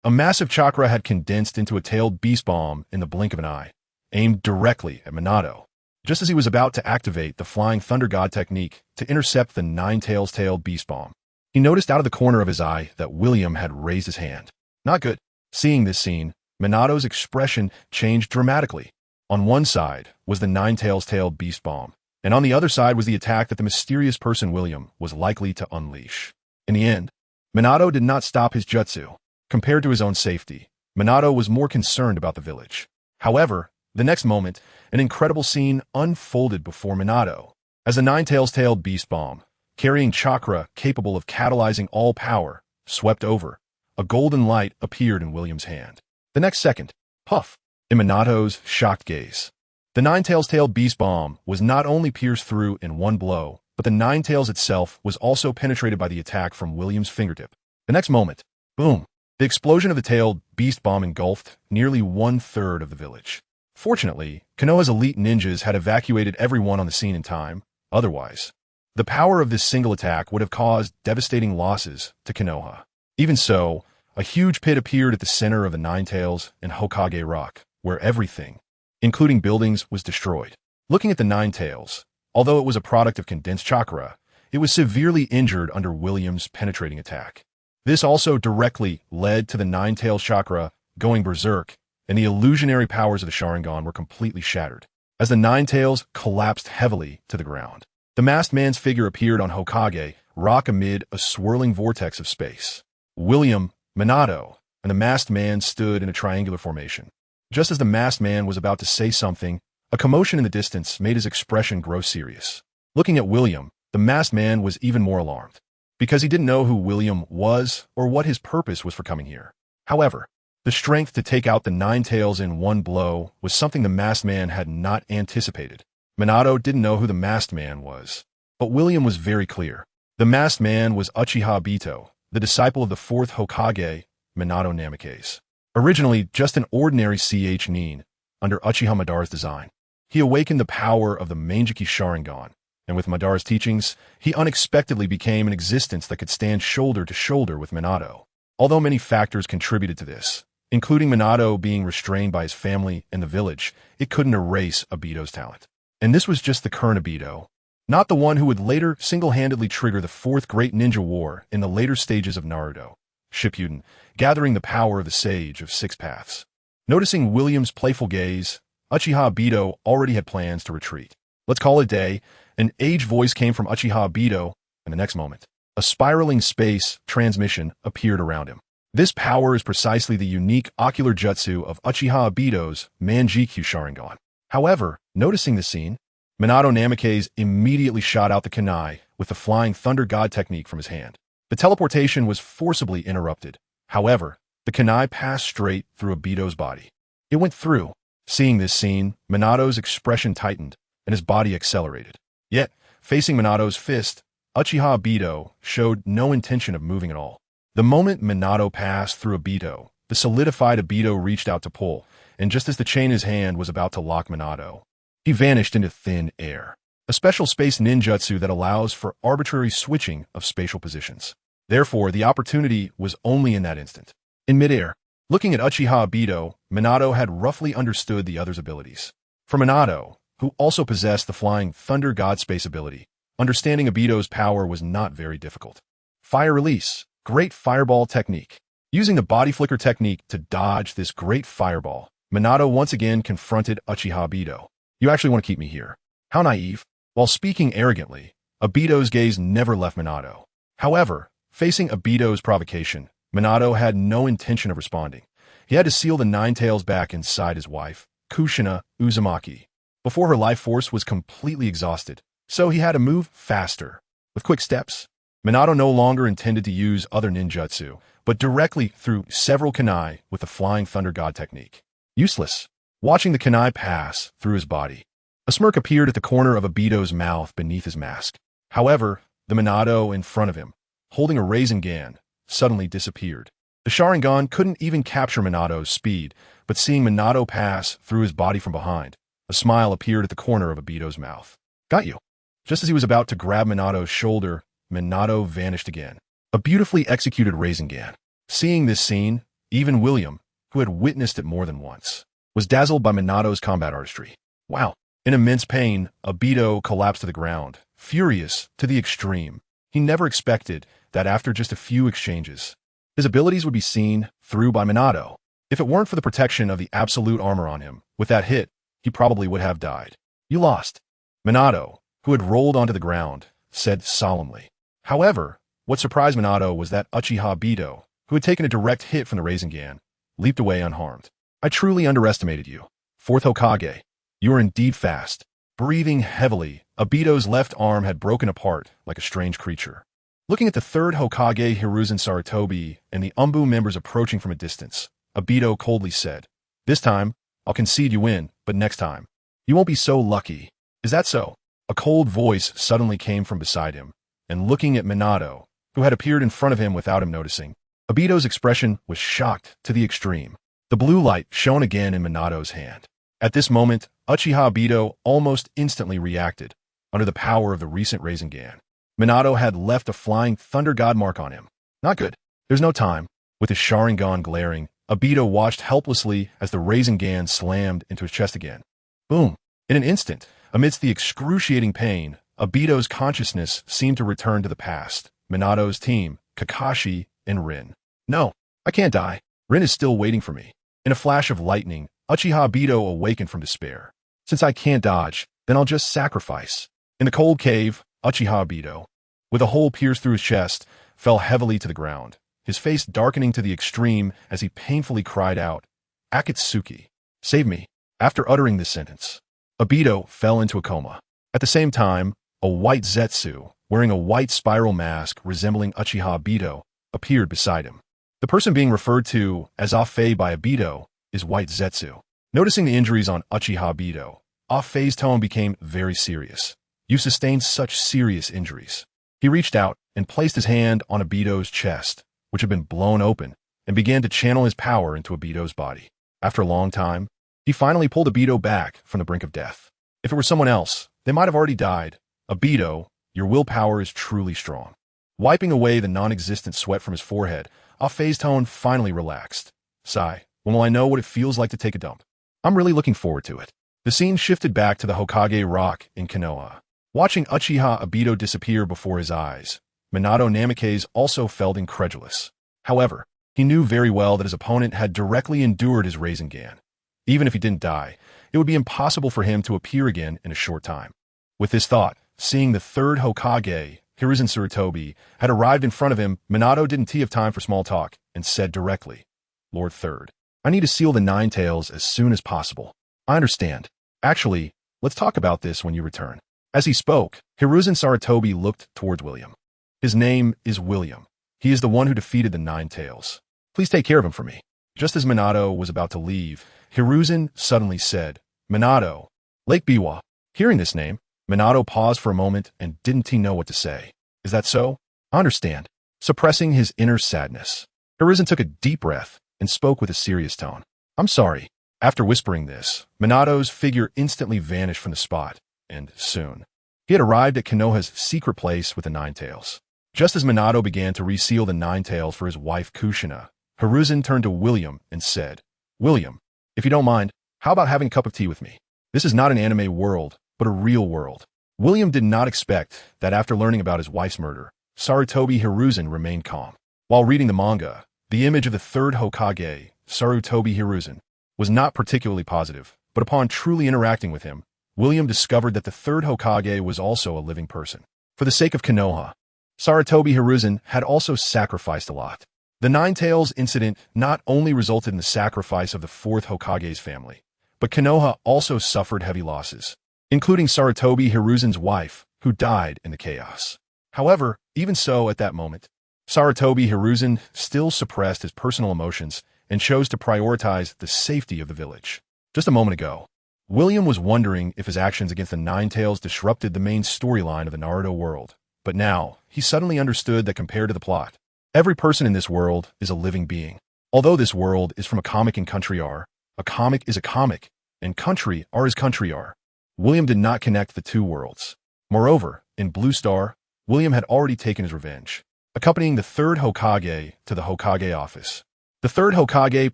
A massive chakra had condensed into a tailed beast bomb in the blink of an eye, aimed directly at Minato. Just as he was about to activate the Flying Thunder God technique to intercept the Nine-Tails tailed beast bomb, he noticed out of the corner of his eye that William had raised his hand. Not good. Seeing this scene, Minato's expression changed dramatically. On one side was the Nine-Tails tailed beast bomb, and on the other side was the attack that the mysterious person William was likely to unleash. In the end, Minato did not stop his jutsu. Compared to his own safety, Minato was more concerned about the village. However, the next moment, an incredible scene unfolded before Minato. As the Nine-Tails tailed beast bomb, carrying chakra capable of catalyzing all power, swept over, a golden light appeared in William's hand. The next second, puff, in Minato's shocked gaze. The Nine-Tails tailed beast bomb was not only pierced through in one blow, but the Nine-Tails itself was also penetrated by the attack from William's fingertip. The next moment, boom, the explosion of the tailed beast bomb engulfed nearly 1/3 of the village. Fortunately, Konoha's elite ninjas had evacuated everyone on the scene in time. Otherwise, the power of this single attack would have caused devastating losses to Konoha. Even so, a huge pit appeared at the center of the Nine-Tails and Hokage Rock, where everything, including buildings, was destroyed. Looking at the Nine-Tails, although it was a product of condensed chakra, it was severely injured under William's penetrating attack. This also directly led to the Nine-Tails chakra going berserk, and the illusionary powers of the Sharingan were completely shattered, as the Nine-Tails collapsed heavily to the ground. The masked man's figure appeared on Hokage Rock amid a swirling vortex of space. William, Minato, and the masked man stood in a triangular formation. Just as the masked man was about to say something, a commotion in the distance made his expression grow serious. Looking at William, the masked man was even more alarmed, because he didn't know who William was or what his purpose was for coming here. However, the strength to take out the Nine-Tails in one blow was something the masked man had not anticipated. Minato didn't know who the masked man was, but William was very clear. The masked man was Uchiha Obito, the disciple of the fourth Hokage, Minato Namikaze. Originally just an ordinary Nin, under Uchiha Madara's design, he awakened the power of the Manjiki Sharingan, and with Madara's teachings, he unexpectedly became an existence that could stand shoulder to shoulder with Minato. Although many factors contributed to this, including Minato being restrained by his family and the village, it couldn't erase Obito's talent. And this was just the current Obito, not the one who would later single-handedly trigger the fourth great ninja war in the later stages of Naruto Shippuden, gathering the power of the Sage of Six Paths. Noticing William's playful gaze, Uchiha Obito already had plans to retreat. "Let's call it a day." An aged voice came from Uchiha Obito, and the next moment, a spiraling space transmission appeared around him. This power is precisely the unique ocular jutsu of Uchiha Obito's Manjiki Sharingan. However, noticing the scene, Minato Namikaze immediately shot out the kunai with the Flying Thunder God technique from his hand. The teleportation was forcibly interrupted. However, the kunai passed straight through Obito's body. It went through. Seeing this scene, Minato's expression tightened, and his body accelerated. Yet, facing Minato's fist, Uchiha Obito showed no intention of moving at all. The moment Minato passed through Obito, the solidified Obito reached out to pull, and just as the chain in his hand was about to lock Minato, he vanished into thin air, a special space ninjutsu that allows for arbitrary switching of spatial positions. Therefore, the opportunity was only in that instant. In midair, looking at Uchiha Obito, Minato had roughly understood the other's abilities. For Minato, who also possessed the Flying Thunder God Space ability, understanding Obito's power was not very difficult. Fire release, great fireball technique. Using the body flicker technique to dodge this great fireball, Minato once again confronted Uchiha Obito. You actually want to keep me here? How naive. While speaking arrogantly, Obito's gaze never left Minato. However, facing Obito's provocation, Minato had no intention of responding. He had to seal the nine tails back inside his wife, Kushina Uzumaki, before her life force was completely exhausted, so he had to move faster. With quick steps, Minato no longer intended to use other ninjutsu, but directly threw several kunai with the Flying Thunder God technique. Useless. Watching the kunai pass through his body, a smirk appeared at the corner of Obito's mouth beneath his mask. However, the Minato in front of him, holding a Rasengan, suddenly disappeared. The Sharingan couldn't even capture Minato's speed, but seeing Minato pass through his body from behind, a smile appeared at the corner of Obito's mouth. Got you. Just as he was about to grab Minato's shoulder, Minato vanished again. A beautifully executed Rasengan. Seeing this scene, even William, who had witnessed it more than once, was dazzled by Minato's combat artistry. Wow. In immense pain, Obito collapsed to the ground, furious to the extreme. He never expected that after just a few exchanges, his abilities would be seen through by Minato. If it weren't for the protection of the absolute armor on him, with that hit, he probably would have died. You lost. Minato, who had rolled onto the ground, said solemnly. However, what surprised Minato was that Uchiha Obito, who had taken a direct hit from the Rasengan, leaped away unharmed. I truly underestimated you. Fourth Hokage, you are indeed fast. Breathing heavily, Obito's left arm had broken apart like a strange creature. Looking at the third Hokage Hiruzen Sarutobi and the Umbu members approaching from a distance, Obito coldly said, "This time, I'll concede you win, but next time, you won't be so lucky." Is that so? A cold voice suddenly came from beside him, and looking at Minato, who had appeared in front of him without him noticing, Obito's expression was shocked to the extreme. The blue light shone again in Minato's hand. At this moment, Uchiha Obito almost instantly reacted, under the power of the recent Rasengan. Minato had left a Flying Thunder God mark on him. Not good. There's no time. With his Sharingan glaring, Obito watched helplessly as the Rasengan slammed into his chest again. Boom. In an instant, amidst the excruciating pain, Obito's consciousness seemed to return to the past. Minato's team, Kakashi and Rin. No, I can't die. Rin is still waiting for me. In a flash of lightning, Uchiha Obito awakened from despair. Since I can't dodge, then I'll just sacrifice. In the cold cave, Uchiha Obito, with a hole pierced through his chest, fell heavily to the ground, his face darkening to the extreme as he painfully cried out, "Akatsuki, save me." After uttering this sentence, Obito fell into a coma. At the same time, a white Zetsu, wearing a white spiral mask resembling Uchiha Obito, appeared beside him. The person being referred to as Afei by Obito is White Zetsu. Noticing the injuries on Uchiha Obito, Afei's tone became very serious. You sustained such serious injuries. He reached out and placed his hand on Obito's chest, which had been blown open, and began to channel his power into Obito's body. After a long time, he finally pulled Obito back from the brink of death. If it were someone else, they might have already died. Obito, your willpower is truly strong. Wiping away the non-existent sweat from his forehead, Afei's tone finally relaxed. Sigh, when will I know what it feels like to take a dump? I'm really looking forward to it. The scene shifted back to the Hokage Rock in Konoha. Watching Uchiha Obito disappear before his eyes, Minato Namikaze also felt incredulous. However, he knew very well that his opponent had directly endured his Rasengan. Even if he didn't die, it would be impossible for him to appear again in a short time. With this thought, seeing the third Hokage, Hiruzen Sarutobi, had arrived in front of him, Minato didn't have time for small talk and said directly, "Lord Third, I need to seal the nine tails as soon as possible." "I understand. Actually, let's talk about this when you return." As he spoke, Hiruzen Sarutobi looked towards William. "His name is William. He is the one who defeated the Nine Tails. Please take care of him for me." Just as Minato was about to leave, Hiruzen suddenly said, "Minato, Lake Biwa." Hearing this name, Minato paused for a moment and didn't know what to say. "Is that so?" "I understand." Suppressing his inner sadness, Hiruzen took a deep breath and spoke with a serious tone. "I'm sorry." After whispering this, Minato's figure instantly vanished from the spot, and soon, he had arrived at Konoha's secret place with the Nine Tails. Just as Minato began to reseal the Nine Tails for his wife Kushina, Hiruzen turned to William and said, "William, if you don't mind, how about having a cup of tea with me? This is not an anime world, but a real world." William did not expect that after learning about his wife's murder, Sarutobi Hiruzen remained calm. While reading the manga, The image of the third Hokage, Sarutobi Hiruzen, was not particularly positive, but upon truly interacting with him, William discovered that the third Hokage was also a living person. For the sake of Konoha, Sarutobi Hiruzen had also sacrificed a lot. The Nine Tails incident not only resulted in the sacrifice of the fourth Hokage's family, but Konoha also suffered heavy losses, including Sarutobi Hiruzen's wife, who died in the chaos. However, even so at that moment, Sarutobi Hiruzen still suppressed his personal emotions and chose to prioritize the safety of the village. Just a moment ago, William was wondering if his actions against the Nine Tails disrupted the main storyline of the Naruto world, but now he suddenly understood that compared to the plot, every person in this world is a living being. Although this world is from a comic and country R, a comic is a comic, and country R is country R. William did not connect the two worlds. Moreover, in Blue Star, William had already taken his revenge, accompanying the third Hokage to the Hokage office. The third Hokage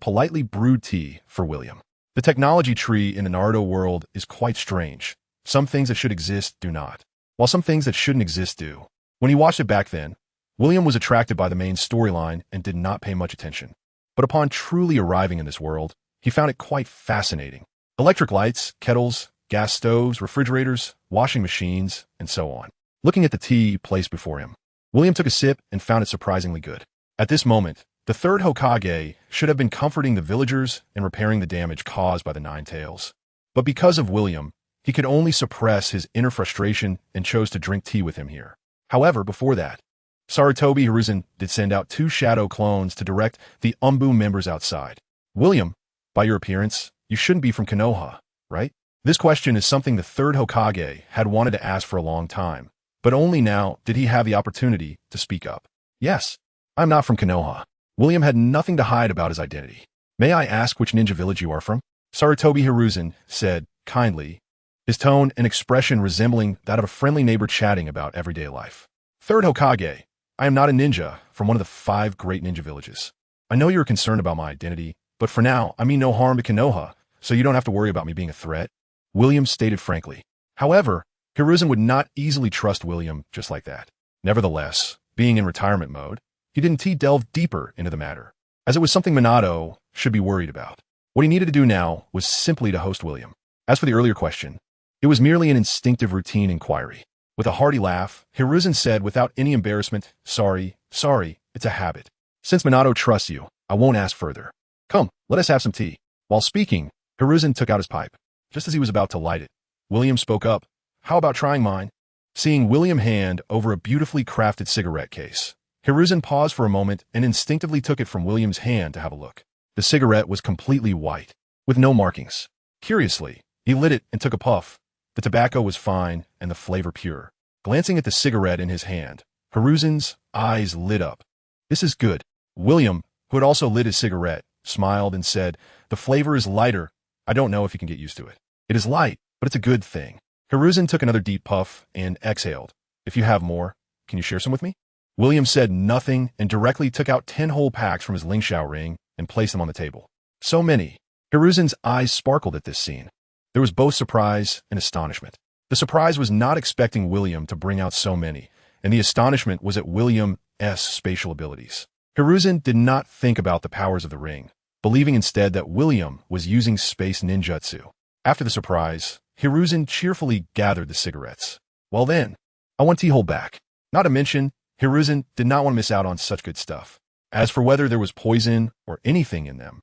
politely brewed tea for William. The technology tree in the Naruto world is quite strange. Some things that should exist do not, while some things that shouldn't exist do. When he watched it back then, William was attracted by the main storyline and did not pay much attention. But upon truly arriving in this world, he found it quite fascinating. Electric lights, kettles, gas stoves, refrigerators, washing machines, and so on. Looking at the tea placed before him, William took a sip and found it surprisingly good. At this moment, the third Hokage should have been comforting the villagers and repairing the damage caused by the Nine Tails. But because of William, he could only suppress his inner frustration and chose to drink tea with him here. However, before that, Sarutobi Hiruzen did send out 2 shadow clones to direct the Umbu members outside. William, by your appearance, you shouldn't be from Konoha, right? This question is something the third Hokage had wanted to ask for a long time, but only now did he have the opportunity to speak up. Yes, I'm not from Konoha. William had nothing to hide about his identity. May I ask which ninja village you are from? Sarutobi Hiruzen said, kindly, his tone and expression resembling that of a friendly neighbor chatting about everyday life. Third Hokage, I am not a ninja from one of the 5 great ninja villages. I know you're concerned about my identity, but for now, I mean no harm to Konoha, so you don't have to worry about me being a threat. William stated frankly. However, Hiruzen would not easily trust William just like that. Nevertheless, being in retirement mode, he didn't delve deeper into the matter, as it was something Minato should be worried about. What he needed to do now was simply to host William. As for the earlier question, it was merely an instinctive routine inquiry. With a hearty laugh, Hiruzen said without any embarrassment, sorry, it's a habit. Since Minato trusts you, I won't ask further. Come, let us have some tea. While speaking, Hiruzen took out his pipe. Just as he was about to light it, William spoke up. How about trying mine? Seeing William hand over a beautifully crafted cigarette case, Hiruzen paused for a moment and instinctively took it from William's hand to have a look. The cigarette was completely white, with no markings. Curiously, he lit it and took a puff. The tobacco was fine and the flavor pure. Glancing at the cigarette in his hand, Hiruzen's eyes lit up. This is good. William, who had also lit his cigarette, smiled and said, the flavor is lighter. I don't know if you can get used to it. It is light, but it's a good thing. Hiruzen took another deep puff and exhaled. If you have more, can you share some with me? William said nothing and directly took out 10 whole packs from his Lingxiao ring and placed them on the table. So many. Hiruzen's eyes sparkled at this scene. There was both surprise and astonishment. The surprise was not expecting William to bring out so many, and the astonishment was at William's spatial abilities. Hiruzen did not think about the powers of the ring, believing instead that William was using space ninjutsu. After the surprise, Hiruzen cheerfully gathered the cigarettes. Well then, I want tea hold back. Not to mention, Hiruzen did not want to miss out on such good stuff. As for whether there was poison or anything in them,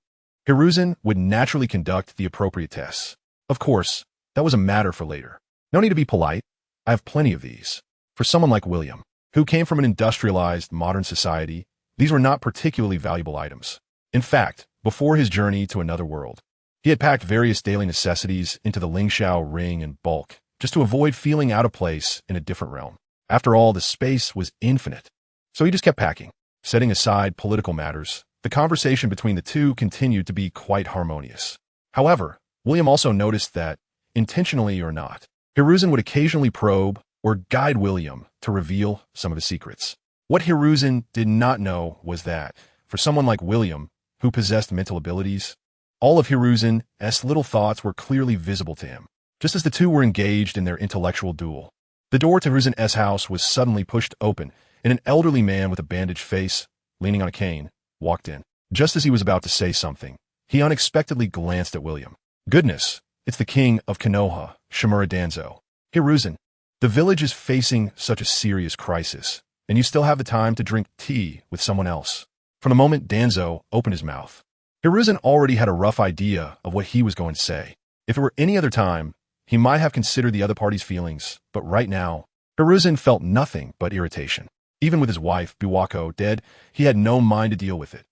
Hiruzen would naturally conduct the appropriate tests. Of course, that was a matter for later. No need to be polite. I have plenty of these. For someone like William, who came from an industrialized modern society, these were not particularly valuable items. In fact, before his journey to another world, he had packed various daily necessities into the Lingxiao ring in bulk, just to avoid feeling out of place in a different realm. After all, the space was infinite. So he just kept packing. Setting aside political matters, the conversation between the two continued to be quite harmonious. However, William also noticed that, intentionally or not, Hiruzen would occasionally probe or guide William to reveal some of his secrets. What Hiruzen did not know was that, for someone like William, who possessed mental abilities, all of Hiruzen's little thoughts were clearly visible to him, just as the two were engaged in their intellectual duel. The door to Hiruzen's house was suddenly pushed open, and an elderly man with a bandaged face, leaning on a cane, walked in. Just as he was about to say something, he unexpectedly glanced at William. Goodness, it's the king of Konoha, Shimura Danzo. Hiruzen, the village is facing such a serious crisis, and you still have the time to drink tea with someone else. From the moment Danzo opened his mouth, Hiruzen already had a rough idea of what he was going to say. If it were any other time, he might have considered the other party's feelings, but right now, Hiruzen felt nothing but irritation. Even with his wife, Biwako, dead, he had no mind to deal with it.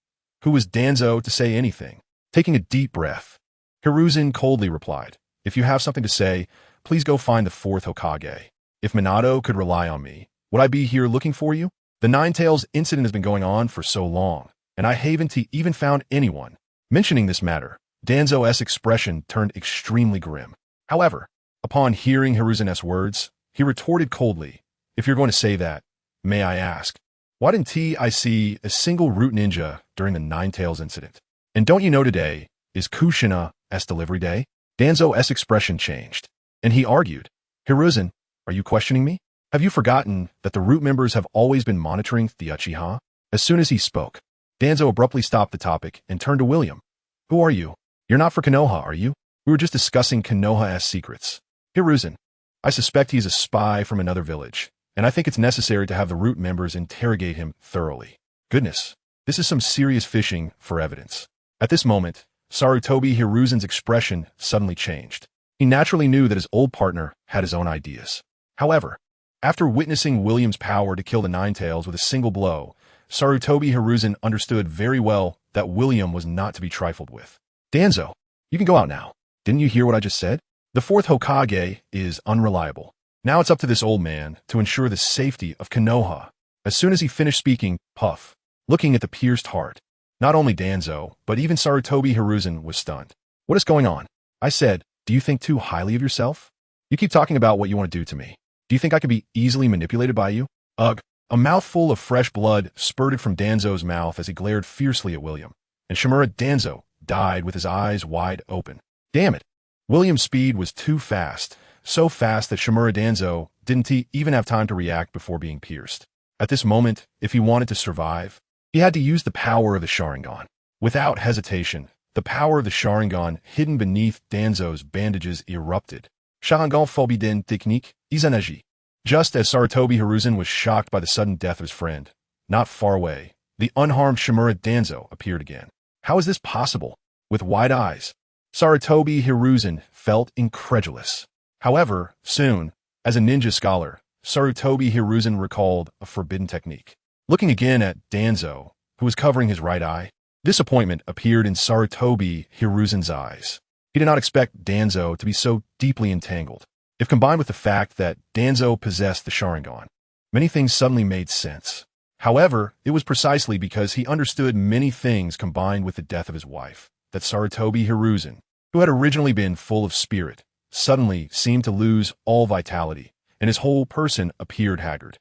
Who was Danzo to say anything? Taking a deep breath, Hiruzen coldly replied, "If you have something to say, please go find the fourth Hokage. If Minato could rely on me, would I be here looking for you? The Nine Tails incident has been going on for so long, and I haven't even found anyone." Mentioning this matter, Danzo's expression turned extremely grim. However, upon hearing Hiruzen's words, he retorted coldly, "If you're going to say that, may I ask, why didn't I see a single root ninja during the Nine Tails incident? And don't you know today is Kushina's delivery day?" Danzo's expression changed, and he argued, "Hiruzen, are you questioning me? Have you forgotten that the root members have always been monitoring the Uchiha?" As soon as he spoke, Danzo abruptly stopped the topic and turned to William. "Who are you? You're not for Konoha, are you? We were just discussing Konoha's secrets." Hiruzen, "I suspect he's a spy from another village, and I think it's necessary to have the root members interrogate him thoroughly." Goodness, this is some serious fishing for evidence. At this moment, Sarutobi Hiruzen's expression suddenly changed. He naturally knew that his old partner had his own ideas. However, after witnessing William's power to kill the Nine Tails with a single blow, Sarutobi Hiruzen understood very well that William was not to be trifled with. "Danzo, you can go out now. Didn't you hear what I just said? The fourth Hokage is unreliable. Now it's up to this old man to ensure the safety of Konoha." As soon as he finished speaking, puff, looking at the pierced heart, not only Danzo, but even Sarutobi Hiruzen was stunned. "What is going on?" I said, "Do you think too highly of yourself? You keep talking about what you want to do to me. Do you think I can be easily manipulated by you?" Ugh. A mouthful of fresh blood spurted from Danzo's mouth as he glared fiercely at William, and Shimura Danzo died with his eyes wide open. Damn it. William's speed was too fast, so fast that Shimura Danzo didn't even have time to react before being pierced. At this moment, if he wanted to survive, he had to use the power of the Sharingan. Without hesitation, the power of the Sharingan hidden beneath Danzo's bandages erupted. Sharingan Forbidden Technique, Izanaji. Just as Sarutobi Hiruzen was shocked by the sudden death of his friend, not far away, the unharmed Shimura Danzo appeared again. How is this possible? With wide eyes, Sarutobi Hiruzen felt incredulous. However, soon, as a ninja scholar, Sarutobi Hiruzen recalled a forbidden technique. Looking again at Danzo, who was covering his right eye, disappointment appeared in Sarutobi Hiruzen's eyes. He did not expect Danzo to be so deeply entangled. If combined with the fact that Danzo possessed the Sharingan, many things suddenly made sense. However, it was precisely because he understood many things combined with the death of his wife, that Sarutobi Hiruzen, who had originally been full of spirit, suddenly seemed to lose all vitality, and his whole person appeared haggard.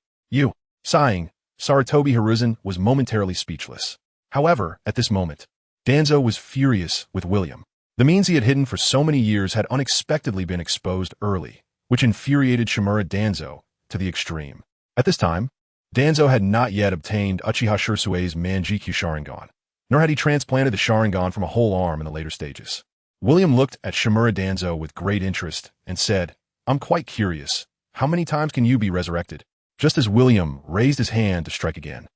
Sighing, Sarutobi Hiruzen was momentarily speechless. However, at this moment, Danzo was furious with William. The means he had hidden for so many years had unexpectedly been exposed early, which infuriated Shimura Danzo to the extreme. At this time, Danzo had not yet obtained Uchiha Shursue's Manjikyu Sharingan, nor had he transplanted the Sharingan from a whole arm in the later stages. William looked at Shimura Danzo with great interest and said, "I'm quite curious. How many times can you be resurrected?" Just as William raised his hand to strike again,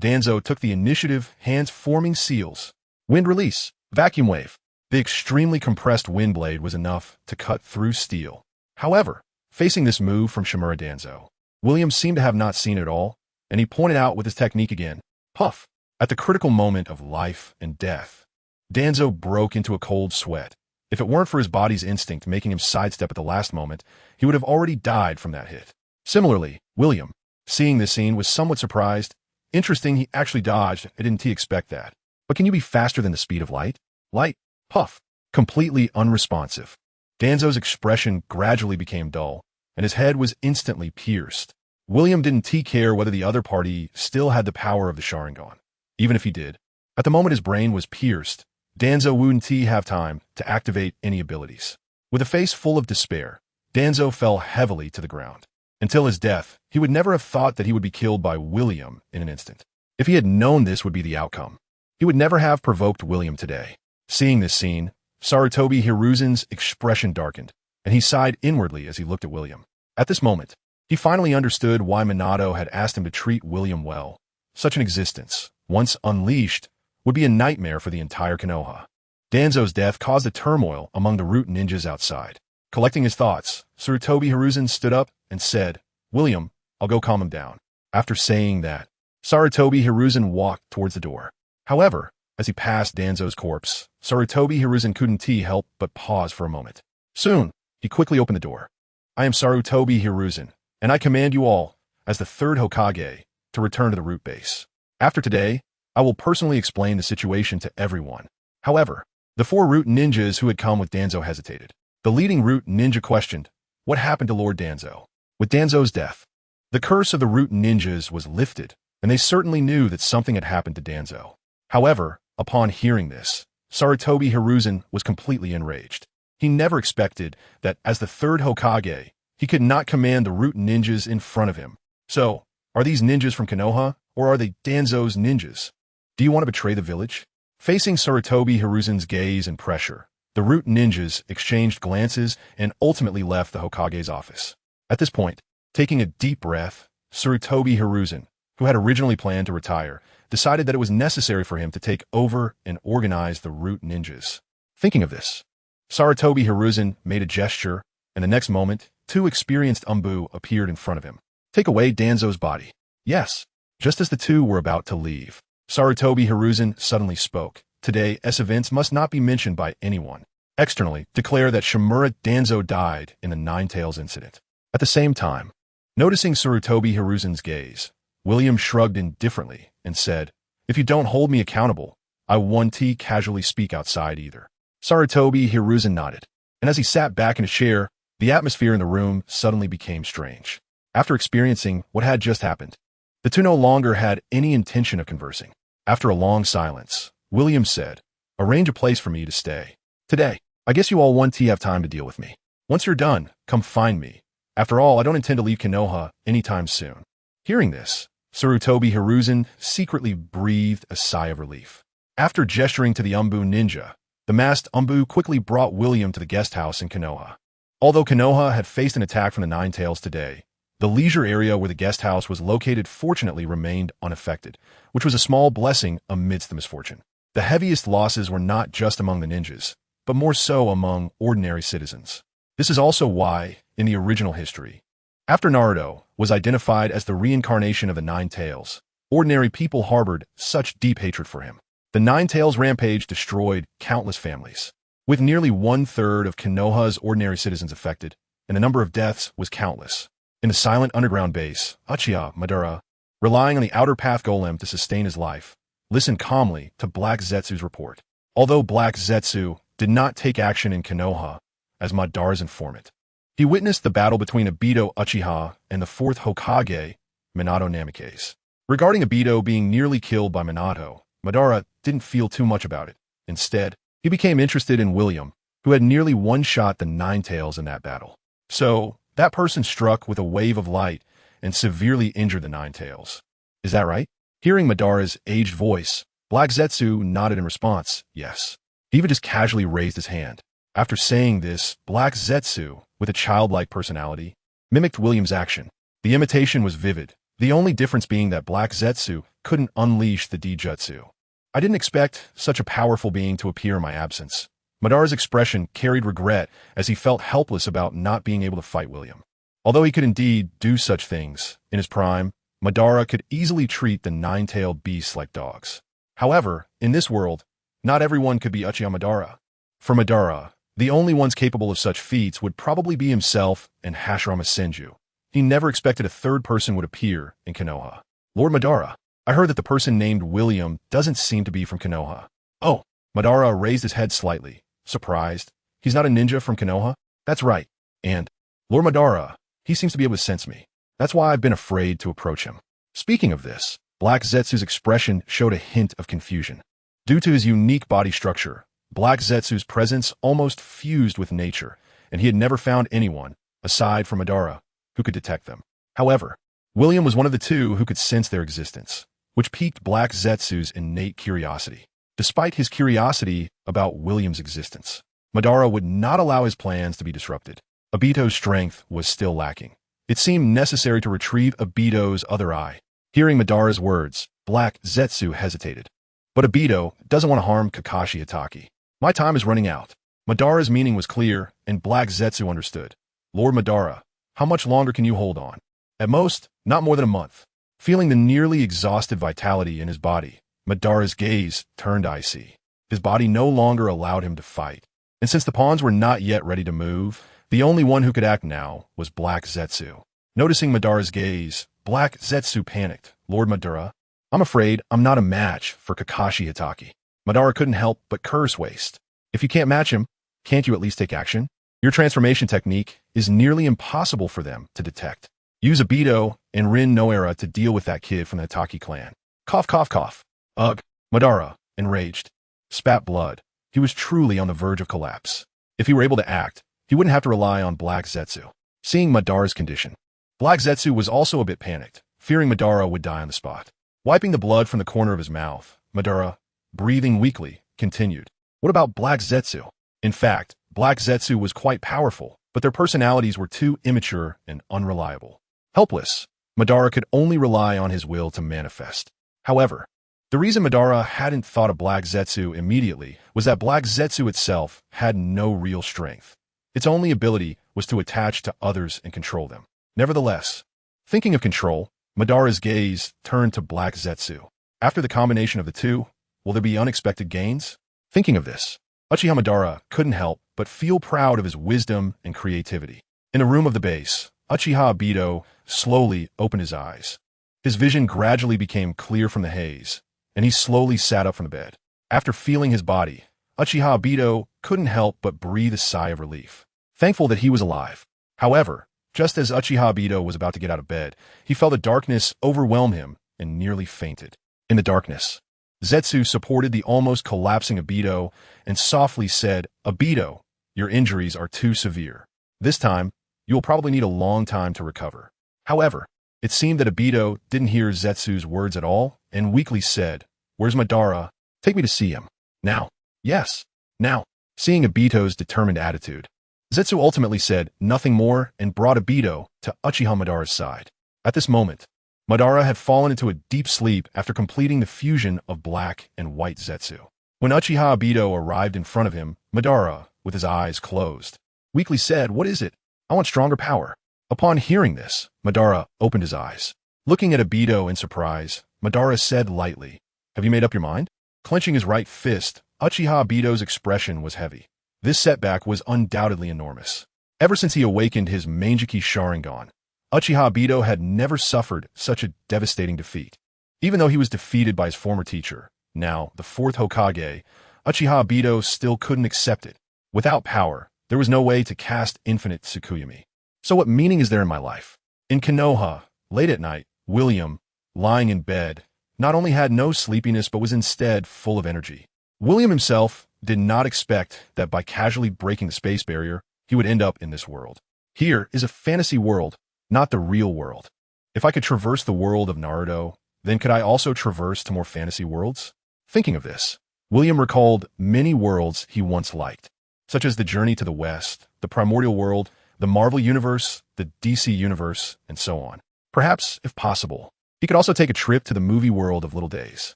Danzo took the initiative, hands forming seals. Wind release, vacuum wave. The extremely compressed wind blade was enough to cut through steel. However, facing this move from Shimura Danzo, William seemed to have not seen it at all, and he pointed out with his technique again. Puff! At the critical moment of life and death, Danzo broke into a cold sweat. If it weren't for his body's instinct making him sidestep at the last moment, he would have already died from that hit. Similarly, William, seeing this scene, was somewhat surprised. Interesting, he actually dodged. I didn't expect that. But can you be faster than the speed of light? Light. Puff. Completely unresponsive. Danzo's expression gradually became dull, and his head was instantly pierced. William didn't care whether the other party still had the power of the Sharingan. Even if he did, at the moment his brain was pierced, Danzo wouldn't have time to activate any abilities. With a face full of despair, Danzo fell heavily to the ground. Until his death, he would never have thought that he would be killed by William in an instant. If he had known this would be the outcome, he He would never have provoked William today. Seeing this scene, Sarutobi Hiruzen's expression darkened, and he sighed inwardly as he looked at William. At this moment, he finally understood why Minato had asked him to treat William well. Such an existence, once unleashed, would be a nightmare for the entire Konoha. Danzo's death caused a turmoil among the root ninjas outside. Collecting his thoughts, Sarutobi Hiruzen stood up and said, "William, I'll go calm him down." After saying that, Sarutobi Hiruzen walked towards the door. However, as he passed Danzo's corpse, Sarutobi Hiruzen couldn't help but pause for a moment. Soon, he quickly opened the door. "I am Sarutobi Hiruzen, and I command you all, as the third Hokage, to return to the root base. After today, I will personally explain the situation to everyone." However, the four root ninjas who had come with Danzo hesitated. The leading root ninja questioned, "What happened to Lord Danzo?" With Danzo's death, the curse of the root ninjas was lifted, and they certainly knew that something had happened to Danzo. However, upon hearing this, Sarutobi Hiruzen was completely enraged. He never expected that, as the third Hokage, he could not command the root ninjas in front of him. So, are these ninjas from Konoha, or are they Danzo's ninjas? Do you want to betray the village? Facing Sarutobi Hiruzen's gaze and pressure, the root ninjas exchanged glances and ultimately left the Hokage's office. At this point, taking a deep breath, Sarutobi Hiruzen, who had originally planned to retire, decided that it was necessary for him to take over and organize the root ninjas. Thinking of this, Sarutobi Hiruzen made a gesture, and the next moment, two experienced Umbu appeared in front of him. "Take away Danzo's body." Yes, just as the two were about to leave, Sarutobi Hiruzen suddenly spoke. "Today's events must not be mentioned by anyone. Externally, declare that Shimura Danzo died in the Nine Tails incident." At the same time, noticing Sarutobi Hiruzen's gaze, William shrugged indifferently and said, "If you don't hold me accountable, I won't casually speak outside either." Sarutobi Hiruzen nodded, and as he sat back in a chair, the atmosphere in the room suddenly became strange. After experiencing what had just happened, the two no longer had any intention of conversing. After a long silence, William said, "Arrange a place for me to stay. Today, I guess you all won't have time to deal with me. Once you're done, come find me. After all, I don't intend to leave Konoha anytime soon." Hearing this, Sarutobi Hiruzen secretly breathed a sigh of relief. After gesturing to the Umbu ninja, the masked Umbu quickly brought William to the guest house in Konoha. Although Konoha had faced an attack from the Nine Tails today, the leisure area where the guest house was located fortunately remained unaffected, which was a small blessing amidst the misfortune. The heaviest losses were not just among the ninjas, but more so among ordinary citizens. This is also why, in the original history, after Naruto was identified as the reincarnation of the Nine Tails, ordinary people harbored such deep hatred for him. The Nine Tails rampage destroyed countless families, with nearly one-third of Konoha's ordinary citizens affected, and the number of deaths was countless. In the silent underground base, Uchiha Madara, relying on the outer path golem to sustain his life, listened calmly to Black Zetsu's report. Although Black Zetsu did not take action in Konoha, as Madara's informant, he witnessed the battle between Obito Uchiha and the fourth Hokage, Minato Namikaze. Regarding Obito being nearly killed by Minato, Madara didn't feel too much about it. Instead, he became interested in William, who had nearly one-shot the Nine Tails in that battle. So, that person struck with a wave of light and severely injured the Nine Tails. Is that right? Hearing Madara's aged voice, Black Zetsu nodded in response, yes. He even just casually raised his hand. After saying this, Black Zetsu, with a childlike personality, mimicked William's action. The imitation was vivid, the only difference being that Black Zetsu couldn't unleash the Dijutsu. I didn't expect such a powerful being to appear in my absence. Madara's expression carried regret as he felt helpless about not being able to fight William. Although he could indeed do such things, in his prime, Madara could easily treat the nine-tailed beasts like dogs. However, in this world, not everyone could be Uchiha Madara. For Madara, the only ones capable of such feats would probably be himself and Hashirama Senju. He never expected a third person would appear in Konoha. Lord Madara, I heard that the person named William doesn't seem to be from Konoha. Oh, Madara raised his head slightly, surprised. He's not a ninja from Konoha? That's right. And, Lord Madara, he seems to be able to sense me. That's why I've been afraid to approach him. Speaking of this, Black Zetsu's expression showed a hint of confusion. Due to his unique body structure, Black Zetsu's presence almost fused with nature, and he had never found anyone, aside from Madara, who could detect them. However, William was one of the two who could sense their existence, which piqued Black Zetsu's innate curiosity. Despite his curiosity about William's existence, Madara would not allow his plans to be disrupted. Obito's strength was still lacking. It seemed necessary to retrieve Obito's other eye. Hearing Madara's words, Black Zetsu hesitated. But Obito doesn't want to harm Kakashi Hatake. My time is running out. Madara's meaning was clear, and Black Zetsu understood. Lord Madara, how much longer can you hold on? At most, not more than a month. Feeling the nearly exhausted vitality in his body, Madara's gaze turned icy. His body no longer allowed him to fight. And since the pawns were not yet ready to move, the only one who could act now was Black Zetsu. Noticing Madara's gaze, Black Zetsu panicked. Lord Madara, I'm afraid I'm not a match for Kakashi Hatake. Madara couldn't help but curse waste. If you can't match him, can't you at least take action? Your transformation technique is nearly impossible for them to detect. Use Obito and Rin Noera to deal with that kid from the Hatake clan. Cough, cough, cough. Ugh. Madara, enraged, spat blood. He was truly on the verge of collapse. If he were able to act, he wouldn't have to rely on Black Zetsu. Seeing Madara's condition, Black Zetsu was also a bit panicked, fearing Madara would die on the spot. Wiping the blood from the corner of his mouth, Madara, breathing weakly, continued. What about Black Zetsu? In fact, Black Zetsu was quite powerful, but their personalities were too immature and unreliable. Helpless, Madara could only rely on his will to manifest. However, the reason Madara hadn't thought of Black Zetsu immediately was that Black Zetsu itself had no real strength. Its only ability was to attach to others and control them. Nevertheless, thinking of control, Madara's gaze turned to Black Zetsu. After the combination of the two, will there be unexpected gains? Thinking of this, Uchiha Madara couldn't help but feel proud of his wisdom and creativity. In a room of the base, Uchiha Obito slowly opened his eyes. His vision gradually became clear from the haze, and he slowly sat up from the bed. After feeling his body, Uchiha Obito couldn't help but breathe a sigh of relief, thankful that he was alive. However, just as Uchiha Obito was about to get out of bed, he felt the darkness overwhelm him and nearly fainted. In the darkness, Zetsu supported the almost collapsing Obito and softly said, Obito, your injuries are too severe. This time, you will probably need a long time to recover. However, it seemed that Obito didn't hear Zetsu's words at all and weakly said, Where's Madara? Take me to see him. Now. Yes. Now. Seeing Obito's determined attitude, Zetsu ultimately said nothing more and brought Obito to Uchiha Madara's side. At this moment, Madara had fallen into a deep sleep after completing the fusion of black and white Zetsu. When Uchiha Obito arrived in front of him, Madara, with his eyes closed, weakly said, What is it? I want stronger power. Upon hearing this, Madara opened his eyes. Looking at Obito in surprise, Madara said lightly, Have you made up your mind? Clenching his right fist, Uchiha Obito's expression was heavy. This setback was undoubtedly enormous. Ever since he awakened his Mangeki Sharingan, Uchiha Obito had never suffered such a devastating defeat. Even though he was defeated by his former teacher, now the fourth Hokage, Uchiha Obito still couldn't accept it. Without power, there was no way to cast infinite Tsukuyomi. So what meaning is there in my life? In Konoha, late at night, William, lying in bed, not only had no sleepiness but was instead full of energy. William himself did not expect that by casually breaking the space barrier, he would end up in this world. Here is a fantasy world, not the real world. If I could traverse the world of Naruto, then could I also traverse to more fantasy worlds? Thinking of this, William recalled many worlds he once liked, such as the Journey to the West, the Primordial World, the Marvel Universe, the DC Universe, and so on. Perhaps, if possible, he could also take a trip to the movie world of Little Days.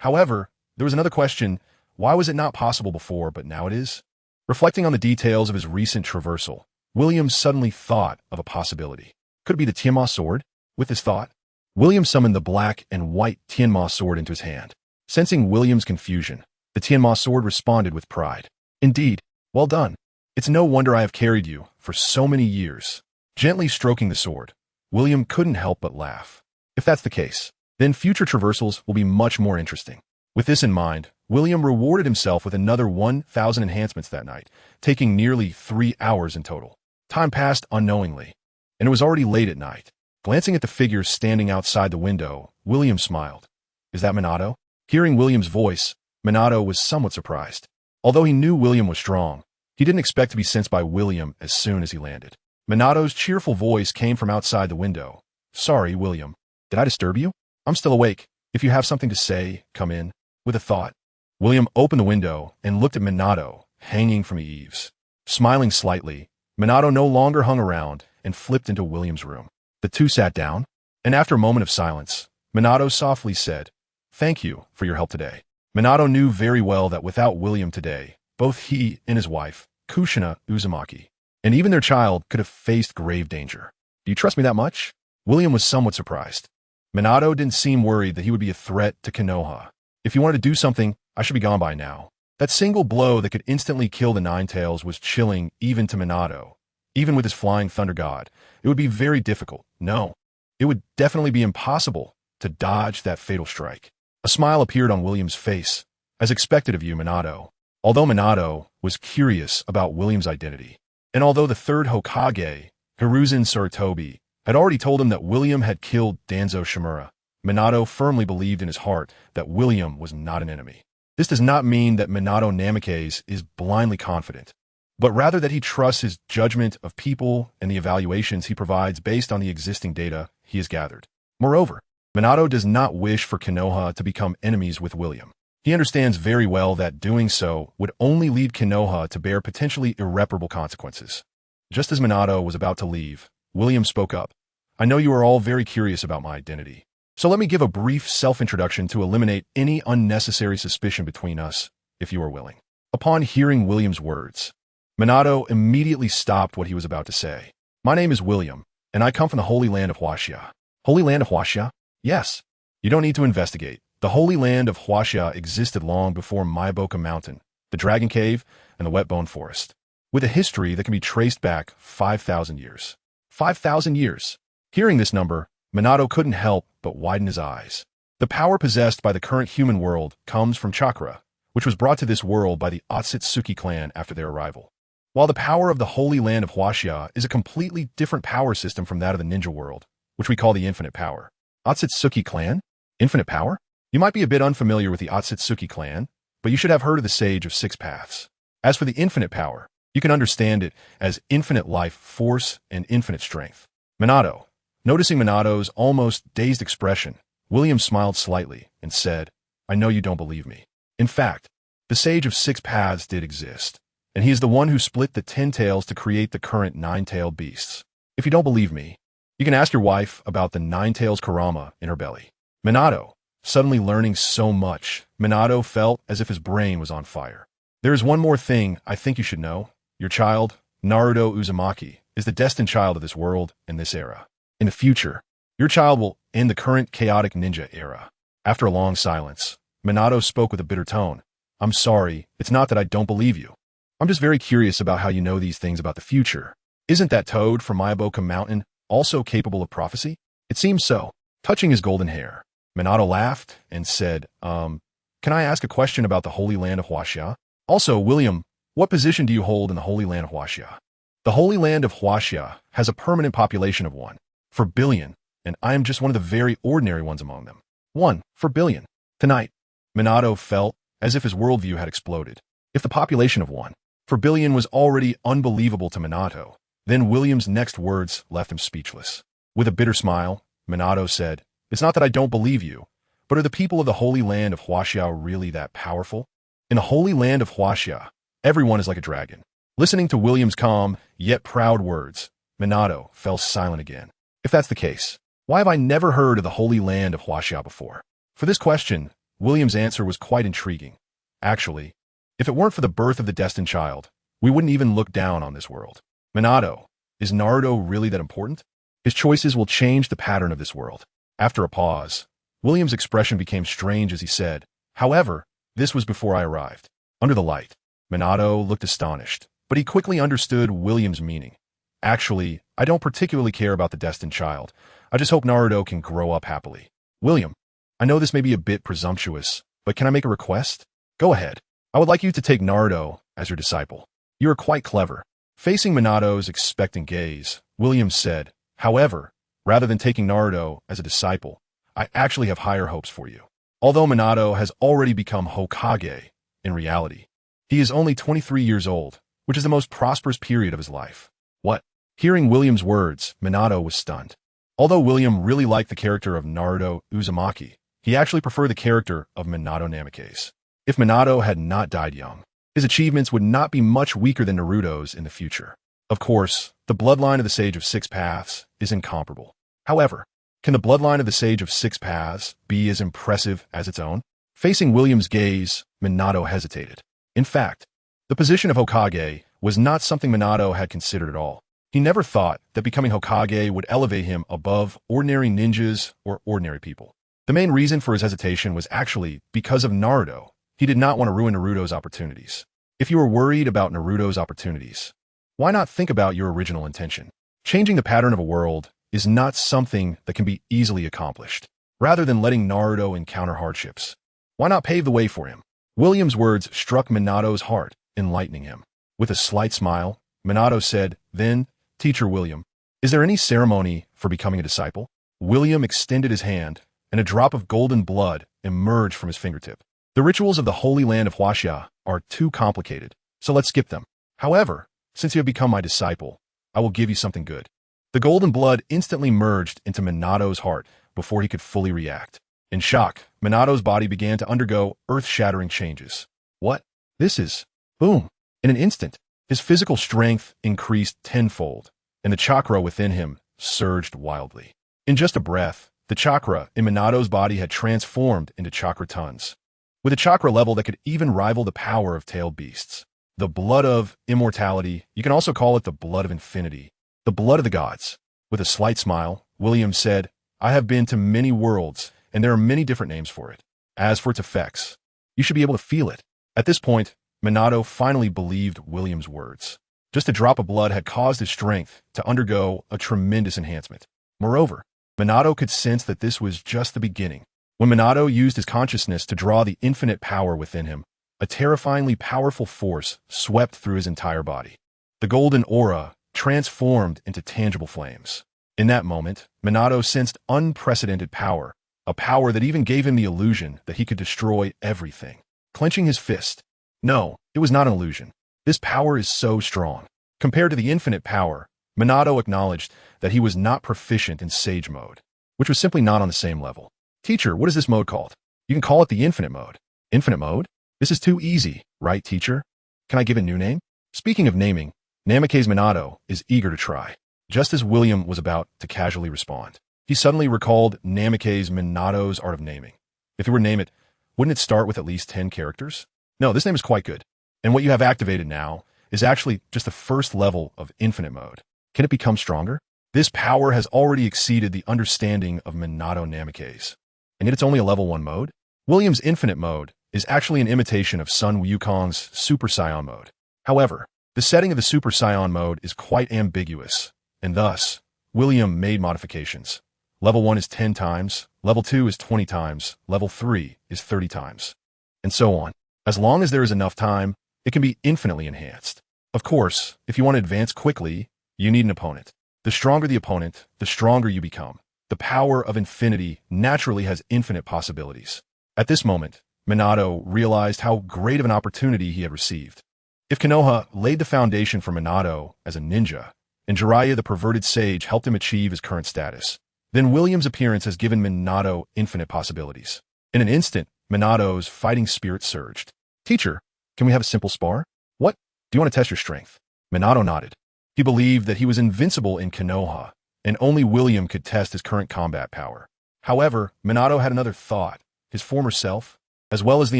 However, there was another question: why was it not possible before, but now it is? Reflecting on the details of his recent traversal, William suddenly thought of a possibility. Could it be the Tianma sword? With this thought, William summoned the black and white Tianma sword into his hand. Sensing William's confusion, the Tianma sword responded with pride. Indeed, well done. It's no wonder I have carried you for so many years. Gently stroking the sword, William couldn't help but laugh. If that's the case, then future traversals will be much more interesting. With this in mind, William rewarded himself with another 1,000 enhancements that night, taking nearly 3 hours in total. Time passed unknowingly, and it was already late at night. Glancing at the figures standing outside the window, William smiled. Is that Minato? Hearing William's voice, Minato was somewhat surprised. Although he knew William was strong, he didn't expect to be sensed by William as soon as he landed. Minato's cheerful voice came from outside the window. Sorry, William. Did I disturb you? I'm still awake. If you have something to say, come in. With a thought, William opened the window and looked at Minato, hanging from the eaves. Smiling slightly, Minato no longer hung around and flipped into William's room. The two sat down, and after a moment of silence, Minato softly said, "Thank you for your help today." Minato knew very well that without William today, both he and his wife, Kushina Uzumaki, and even their child could have faced grave danger. "Do you trust me that much?" William was somewhat surprised. Minato didn't seem worried that he would be a threat to Konoha. "If you wanted to do something, I should be gone by now." That single blow that could instantly kill the Nine Tails was chilling even to Minato. Even with his flying thunder god, it would be very difficult. No, it would definitely be impossible to dodge that fatal strike. A smile appeared on William's face, as expected of you, Minato. Although Minato was curious about William's identity, and although the third Hokage, Hiruzen Sarutobi, had already told him that William had killed Danzo Shimura, Minato firmly believed in his heart that William was not an enemy. This does not mean that Minato Namikaze is blindly confident, but rather that he trusts his judgment of people and the evaluations he provides based on the existing data he has gathered. Moreover, Minato does not wish for Konoha to become enemies with William. He understands very well that doing so would only lead Konoha to bear potentially irreparable consequences. Just as Minato was about to leave, William spoke up. "I know you are all very curious about my identity, so let me give a brief self-introduction to eliminate any unnecessary suspicion between us, if you are willing." Upon hearing William's words, Minato immediately stopped what he was about to say. "My name is William, and I come from the Holy Land of Huaxia." Holy Land of Huaxia? Yes. You don't need to investigate. The Holy Land of Huaxia existed long before Maiboka Mountain, the Dragon Cave, and the Wetbone Forest, with a history that can be traced back 5,000 years. 5,000 years. Hearing this number, Minato couldn't help but widen his eyes. The power possessed by the current human world comes from chakra, which was brought to this world by the Otsutsuki clan after their arrival. While the power of the Holy Land of Huaxia is a completely different power system from that of the ninja world, which we call the infinite power. Otsutsuki clan? Infinite power? You might be a bit unfamiliar with the Otsutsuki clan, but you should have heard of the Sage of Six Paths. As for the infinite power, you can understand it as infinite life force and infinite strength. Minato. Noticing Minato's almost dazed expression, William smiled slightly and said, "I know you don't believe me. In fact, the Sage of Six Paths did exist, and he is the one who split the 10 tails to create the current 9-tailed beasts. If you don't believe me, you can ask your wife about the 9 tails Kurama in her belly." Minato, suddenly learning so much, Minato felt as if his brain was on fire. "There is one more thing I think you should know. Your child, Naruto Uzumaki, is the destined child of this world and this era. In the future, your child will end the current chaotic ninja era." After a long silence, Minato spoke with a bitter tone. "I'm sorry, it's not that I don't believe you. I'm just very curious about how you know these things about the future. Isn't that toad from Maiboka Mountain also capable of prophecy?" "It seems so." Touching his golden hair, Minato laughed and said, Can I ask a question about the Holy Land of Huaxia? Also, William, what position do you hold in the Holy Land of Huaxia?" "The Holy Land of Huaxia has a permanent population of 1/4 billion, and I am just one of the very ordinary ones among them. 1/4 billion. Tonight, Minato felt as if his worldview had exploded. If the population of 1/4 billion was already unbelievable to Minato, then William's next words left him speechless. With a bitter smile, Minato said, "It's not that I don't believe you, but are the people of the Holy Land of Huaxia really that powerful? In the Holy Land of Huaxia, everyone is like a dragon." Listening to William's calm, yet proud words, Minato fell silent again. "If that's the case, why have I never heard of the Holy Land of Huaxia before?" For this question, William's answer was quite intriguing. "Actually, if it weren't for the birth of the destined child, we wouldn't even look down on this world." "Minato, is Naruto really that important? His choices will change the pattern of this world." After a pause, William's expression became strange as he said, "However, this was before I arrived." Under the light, Minato looked astonished, but he quickly understood William's meaning. "Actually, I don't particularly care about the destined child. I just hope Naruto can grow up happily." "William, I know this may be a bit presumptuous, but can I make a request?" "Go ahead. I would like you to take Naruto as your disciple. You are quite clever." Facing Minato's expectant gaze, William said, "However, rather than taking Naruto as a disciple, I actually have higher hopes for you." Although Minato has already become Hokage, in reality, he is only 23 years old, which is the most prosperous period of his life. "What?" Hearing William's words, Minato was stunned. Although William really liked the character of Naruto Uzumaki, he actually preferred the character of Minato Namikaze. If Minato had not died young, his achievements would not be much weaker than Naruto's in the future. Of course, the bloodline of the Sage of Six Paths is incomparable. However, can the bloodline of the Sage of Six Paths be as impressive as its own? Facing William's gaze, Minato hesitated. In fact, the position of Hokage was not something Minato had considered at all. He never thought that becoming Hokage would elevate him above ordinary ninjas or ordinary people. The main reason for his hesitation was actually because of Naruto. He did not want to ruin Naruto's opportunities. If you were worried about Naruto's opportunities, why not think about your original intention? Changing the pattern of a world is not something that can be easily accomplished. Rather than letting Naruto encounter hardships, why not pave the way for him? William's words struck Minato's heart, enlightening him. With a slight smile, Minato said, "Then, Teacher William, is there any ceremony for becoming a disciple?" William extended his hand, and a drop of golden blood emerged from his fingertip. The rituals of the Holy Land of Huaxia are too complicated, so let's skip them. However, since you have become my disciple, I will give you something good. The golden blood instantly merged into Minato's heart before he could fully react. In shock, Minato's body began to undergo earth-shattering changes. What? This is... Boom! In an instant, his physical strength increased tenfold, and the chakra within him surged wildly. In just a breath, the chakra in Minato's body had transformed into chakra tons, with a chakra level that could even rival the power of tailed beasts. The blood of immortality, you can also call it the blood of infinity, the blood of the gods. With a slight smile, William said, "I have been to many worlds, and there are many different names for it. As for its effects, you should be able to feel it." At this point, Minato finally believed William's words. Just a drop of blood had caused his strength to undergo a tremendous enhancement. Moreover, Minato could sense that this was just the beginning. When Minato used his consciousness to draw the infinite power within him, a terrifyingly powerful force swept through his entire body. The golden aura transformed into tangible flames. In that moment, Minato sensed unprecedented power, a power that even gave him the illusion that he could destroy everything. Clenching his fist, no, it was not an illusion. This power is so strong. Compared to the infinite power, Minato acknowledged that he was not proficient in Sage mode, which was simply not on the same level. "Teacher, what is this mode called?" "You can call it the infinite mode." "Infinite mode? This is too easy, right, teacher? Can I give a new name?" Speaking of naming, Namikaze Minato is eager to try. Just as William was about to casually respond, he suddenly recalled Namikaze Minato's art of naming. If he were to name it, wouldn't it start with at least 10 characters? No, this name is quite good. And what you have activated now is actually just the first level of infinite mode. Can it become stronger? This power has already exceeded the understanding of Minato Namikaze. And yet it's only a level 1 mode? William's infinite mode is actually an imitation of Sun Wukong's Super Saiyan mode. However, the setting of the Super Saiyan mode is quite ambiguous, and thus, William made modifications. Level 1 is 10 times, level 2 is 20 times, level 3 is 30 times, and so on. As long as there is enough time, it can be infinitely enhanced. Of course, if you want to advance quickly, you need an opponent. The stronger the opponent, the stronger you become. The power of infinity naturally has infinite possibilities. At this moment, Minato realized how great of an opportunity he had received. If Konoha laid the foundation for Minato as a ninja, and Jiraiya the perverted sage helped him achieve his current status, then William's appearance has given Minato infinite possibilities. In an instant, Minato's fighting spirit surged. "Teacher, can we have a simple spar?" "What? Do you want to test your strength?" Minato nodded. He believed that he was invincible in Konoha, and only William could test his current combat power. However, Minato had another thought. His former self, as well as the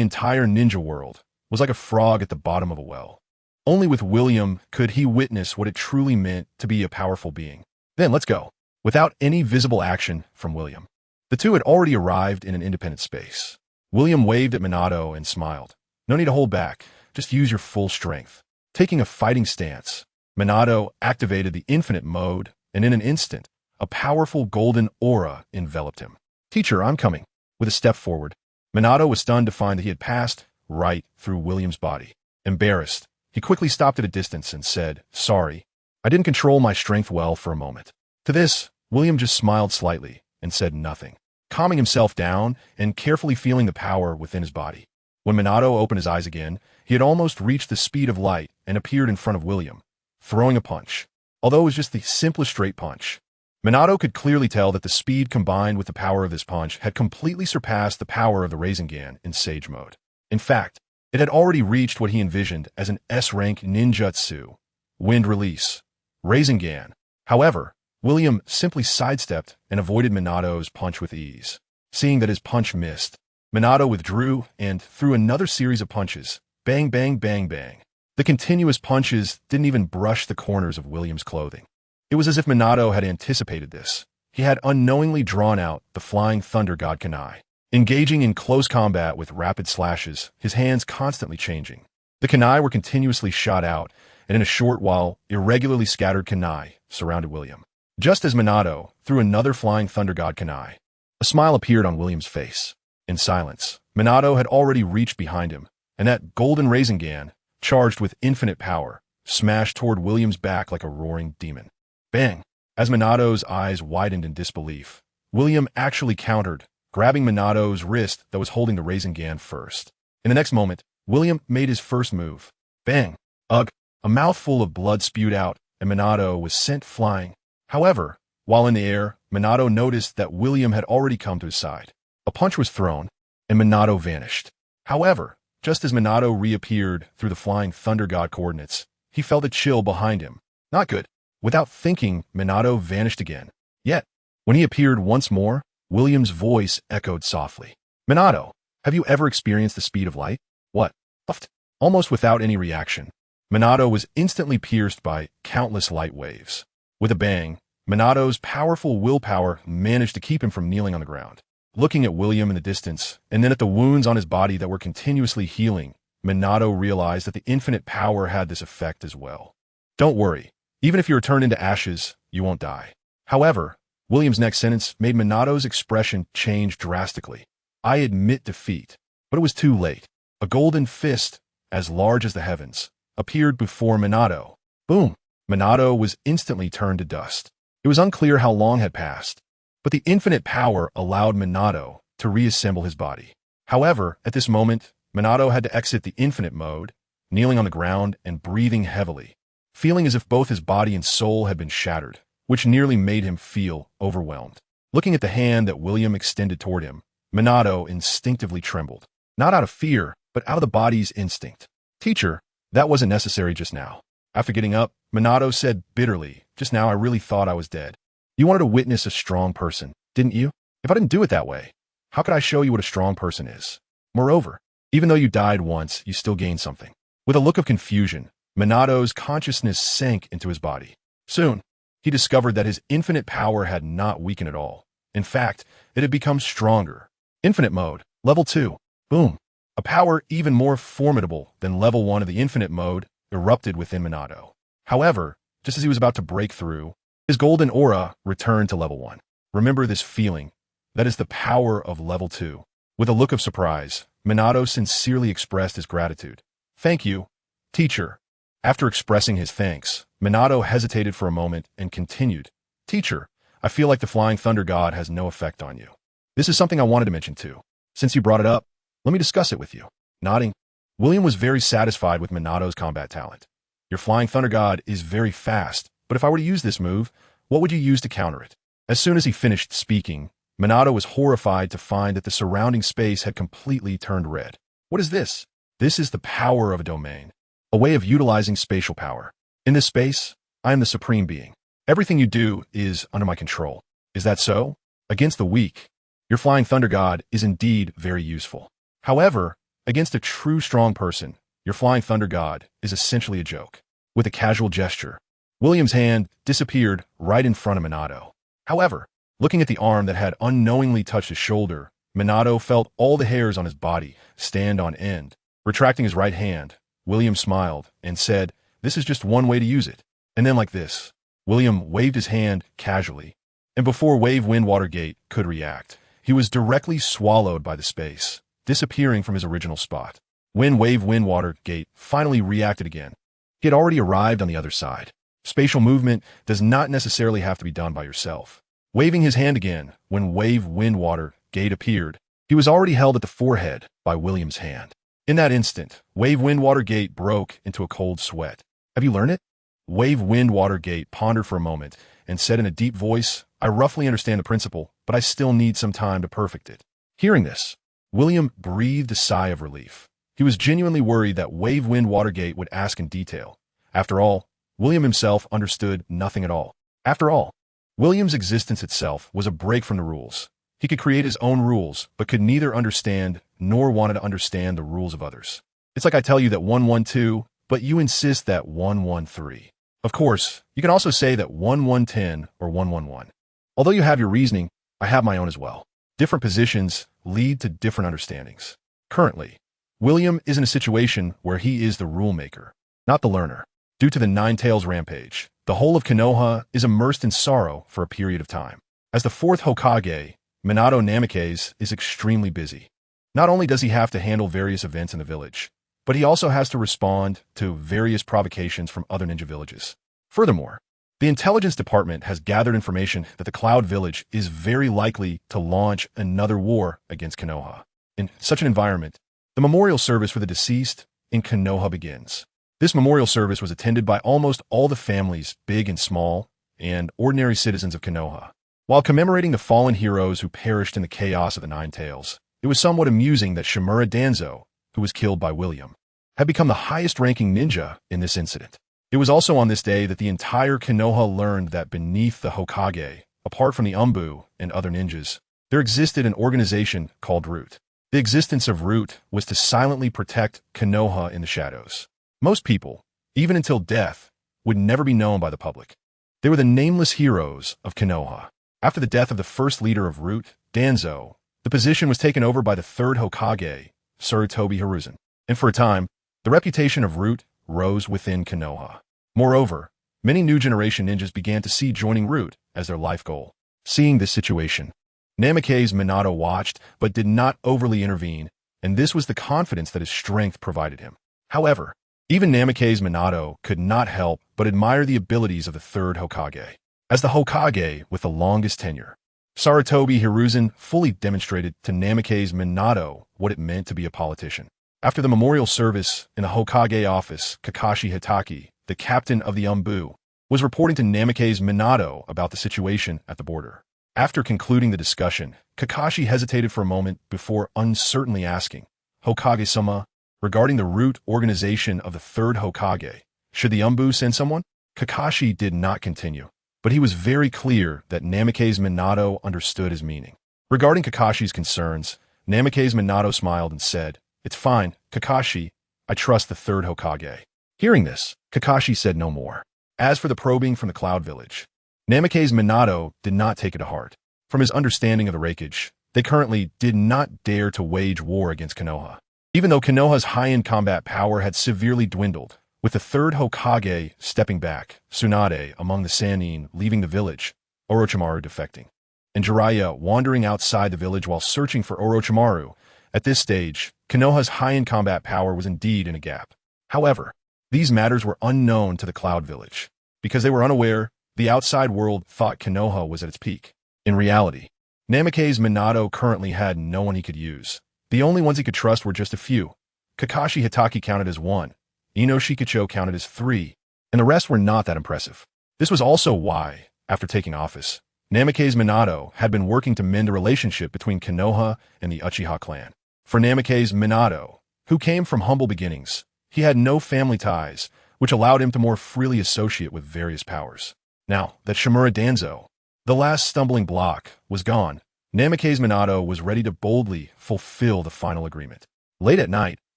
entire ninja world, was like a frog at the bottom of a well. Only with William could he witness what it truly meant to be a powerful being. "Then let's go." Without any visible action from William, the two had already arrived in an independent space. William waved at Minato and smiled. "No need to hold back. Just use your full strength." Taking a fighting stance, Minato activated the infinite mode, and in an instant, a powerful golden aura enveloped him. "Teacher, I'm coming." With a step forward, Minato was stunned to find that he had passed right through William's body. Embarrassed, he quickly stopped at a distance and said, "Sorry, I didn't control my strength well for a moment." To this, William just smiled slightly and said nothing, calming himself down and carefully feeling the power within his body. When Minato opened his eyes again, he had almost reached the speed of light and appeared in front of William, throwing a punch. Although it was just the simplest straight punch, Minato could clearly tell that the speed combined with the power of this punch had completely surpassed the power of the Rasengan in Sage mode. In fact, it had already reached what he envisioned as an S-rank ninjutsu, wind release, Rasengan. However, William simply sidestepped and avoided Minato's punch with ease. Seeing that his punch missed, Minato withdrew and threw another series of punches. Bang, bang, bang, bang. The continuous punches didn't even brush the corners of William's clothing. It was as if Minato had anticipated this. He had unknowingly drawn out the Flying Thunder God Kunai, engaging in close combat with rapid slashes, his hands constantly changing. The kunai were continuously shot out, and in a short while, irregularly scattered kunai surrounded William. Just as Minato threw another Flying Thunder God kunai, a smile appeared on William's face. In silence, Minato had already reached behind him, and that golden Rasengan, charged with infinite power, smashed toward William's back like a roaring demon. Bang! As Minato's eyes widened in disbelief, William actually countered, grabbing Minato's wrist that was holding the Rasengan first. In the next moment, William made his first move. Bang! Ugh! A mouthful of blood spewed out, and Minato was sent flying. However, while in the air, Minato noticed that William had already come to his side. A punch was thrown, and Minato vanished. However, just as Minato reappeared through the Flying Thunder God coordinates, he felt a chill behind him. Not good. Without thinking, Minato vanished again. Yet, when he appeared once more, William's voice echoed softly. Minato, have you ever experienced the speed of light? What? Puffed. Almost without any reaction, Minato was instantly pierced by countless light waves. With a bang, Minato's powerful willpower managed to keep him from kneeling on the ground. Looking at William in the distance, and then at the wounds on his body that were continuously healing, Minato realized that the infinite power had this effect as well. Don't worry. Even if you are turned into ashes, you won't die. However, William's next sentence made Minato's expression change drastically. I admit defeat. But it was too late. A golden fist, as large as the heavens, appeared before Minato. Boom! Minato was instantly turned to dust. It was unclear how long had passed, but the infinite power allowed Minato to reassemble his body. However, at this moment, Minato had to exit the infinite mode, kneeling on the ground and breathing heavily, feeling as if both his body and soul had been shattered, which nearly made him feel overwhelmed. Looking at the hand that William extended toward him, Minato instinctively trembled. Not out of fear, but out of the body's instinct. Teacher, that wasn't necessary just now. After getting up, Minato said bitterly, just now I really thought I was dead. You wanted to witness a strong person, didn't you? If I didn't do it that way, how could I show you what a strong person is? Moreover, even though you died once, you still gained something. With a look of confusion, Minato's consciousness sank into his body. Soon, he discovered that his infinite power had not weakened at all. In fact, it had become stronger. Infinite mode, level 2. Boom. A power even more formidable than level 1 of the infinite mode erupted within Minato. However, just as he was about to break through, his golden aura returned to level 1. Remember this feeling. That is the power of level 2. With a look of surprise, Minato sincerely expressed his gratitude. Thank you, teacher. After expressing his thanks, Minato hesitated for a moment and continued. Teacher, I feel like the Flying Thunder God has no effect on you. This is something I wanted to mention too. Since you brought it up, let me discuss it with you. Nodding, William was very satisfied with Minato's combat talent. Your Flying Thunder God is very fast, but if I were to use this move, what would you use to counter it? As soon as he finished speaking, Minato was horrified to find that the surrounding space had completely turned red. What is this? This is the power of a domain, a way of utilizing spatial power. In this space, I am the supreme being. Everything you do is under my control. Is that so? Against the weak, your Flying Thunder God is indeed very useful. However, against a true strong person, your Flying Thunder God is essentially a joke. With a casual gesture, William's hand disappeared right in front of Minato. However, looking at the arm that had unknowingly touched his shoulder, Minato felt all the hairs on his body stand on end. Retracting his right hand, William smiled and said, this is just one way to use it. And then like this, William waved his hand casually, and before Wave Wind Water Gate could react, he was directly swallowed by the space, disappearing from his original spot. When Wave Wind Water Gate finally reacted again, he had already arrived on the other side. Spatial movement does not necessarily have to be done by yourself. Waving his hand again, when Wave Wind Water Gate appeared, he was already held at the forehead by William's hand. In that instant, Wave Wind Water Gate broke into a cold sweat. Have you learned it? Wave Wind Water Gate pondered for a moment and said in a deep voice, I roughly understand the principle, but I still need some time to perfect it. Hearing this, William breathed a sigh of relief. He was genuinely worried that Wave Wind Watergate would ask in detail. After all, William himself understood nothing at all. After all, William's existence itself was a break from the rules. He could create his own rules, but could neither understand nor wanted to understand the rules of others. It's like I tell you that 112, but you insist that 113. Of course, you can also say that 1110 or 111. Although you have your reasoning, I have my own as well. Different positions lead to different understandings. Currently, William is in a situation where he is the rule maker, not the learner. Due to the Nine Tails rampage, the whole of Konoha is immersed in sorrow for a period of time. As the fourth Hokage, Minato Namikaze is extremely busy. Not only does he have to handle various events in the village, but he also has to respond to various provocations from other ninja villages. Furthermore, the intelligence department has gathered information that the Cloud Village is very likely to launch another war against Konoha. In such an environment, the memorial service for the deceased in Konoha begins. This memorial service was attended by almost all the families, big and small, and ordinary citizens of Konoha. While commemorating the fallen heroes who perished in the chaos of the Nine Tails, it was somewhat amusing that Shimura Danzo, who was killed by William, had become the highest-ranking ninja in this incident. It was also on this day that the entire Konoha learned that beneath the Hokage, apart from the Umbu and other ninjas, there existed an organization called Root. The existence of Root was to silently protect Konoha in the shadows. Most people, even until death, would never be known by the public. They were the nameless heroes of Konoha. After the death of the first leader of Root, Danzo, the position was taken over by the third Hokage, Sarutobi Hiruzen. And for a time, the reputation of Root rose within Konoha. Moreover, many new generation ninjas began to see joining Root as their life goal. Seeing this situation, Namikaze Minato watched but did not overly intervene, and this was the confidence that his strength provided him. However, even Namikaze Minato could not help but admire the abilities of the third Hokage. As the Hokage with the longest tenure, Sarutobi Hiruzen fully demonstrated to Namikaze Minato what it meant to be a politician. After the memorial service in the Hokage office, Kakashi Hitaki, the captain of the Umbu, was reporting to Namikaze Minato about the situation at the border. After concluding the discussion, Kakashi hesitated for a moment before uncertainly asking, "Hokage-sama, regarding the Root organization of the third Hokage, should the Umbu send someone?" Kakashi did not continue, but he was very clear that Namikaze Minato understood his meaning. Regarding Kakashi's concerns, Namikaze Minato smiled and said, "It's fine, Kakashi. I trust the third Hokage." Hearing this, Kakashi said no more. As for the probing from the Cloud Village, Namikaze Minato did not take it to heart. From his understanding of the Raikage, they currently did not dare to wage war against Konoha. Even though Konoha's high-end combat power had severely dwindled, with the third Hokage stepping back, Tsunade among the Sannin leaving the village, Orochimaru defecting, and Jiraiya wandering outside the village while searching for Orochimaru, at this stage, Konoha's high-end combat power was indeed in a gap. However, these matters were unknown to the Cloud Village. Because they were unaware, the outside world thought Konoha was at its peak. In reality, Namikaze Minato currently had no one he could use. The only ones he could trust were just a few. Kakashi Hitaki counted as 1, Ino Shikacho counted as 3, and the rest were not that impressive. This was also why, after taking office, Namikaze Minato had been working to mend a relationship between Konoha and the Uchiha clan. For Namikaze Minato, who came from humble beginnings, he had no family ties, which allowed him to more freely associate with various powers. Now that Shimura Danzo, the last stumbling block, was gone, Namikaze Minato was ready to boldly fulfill the final agreement. Late at night,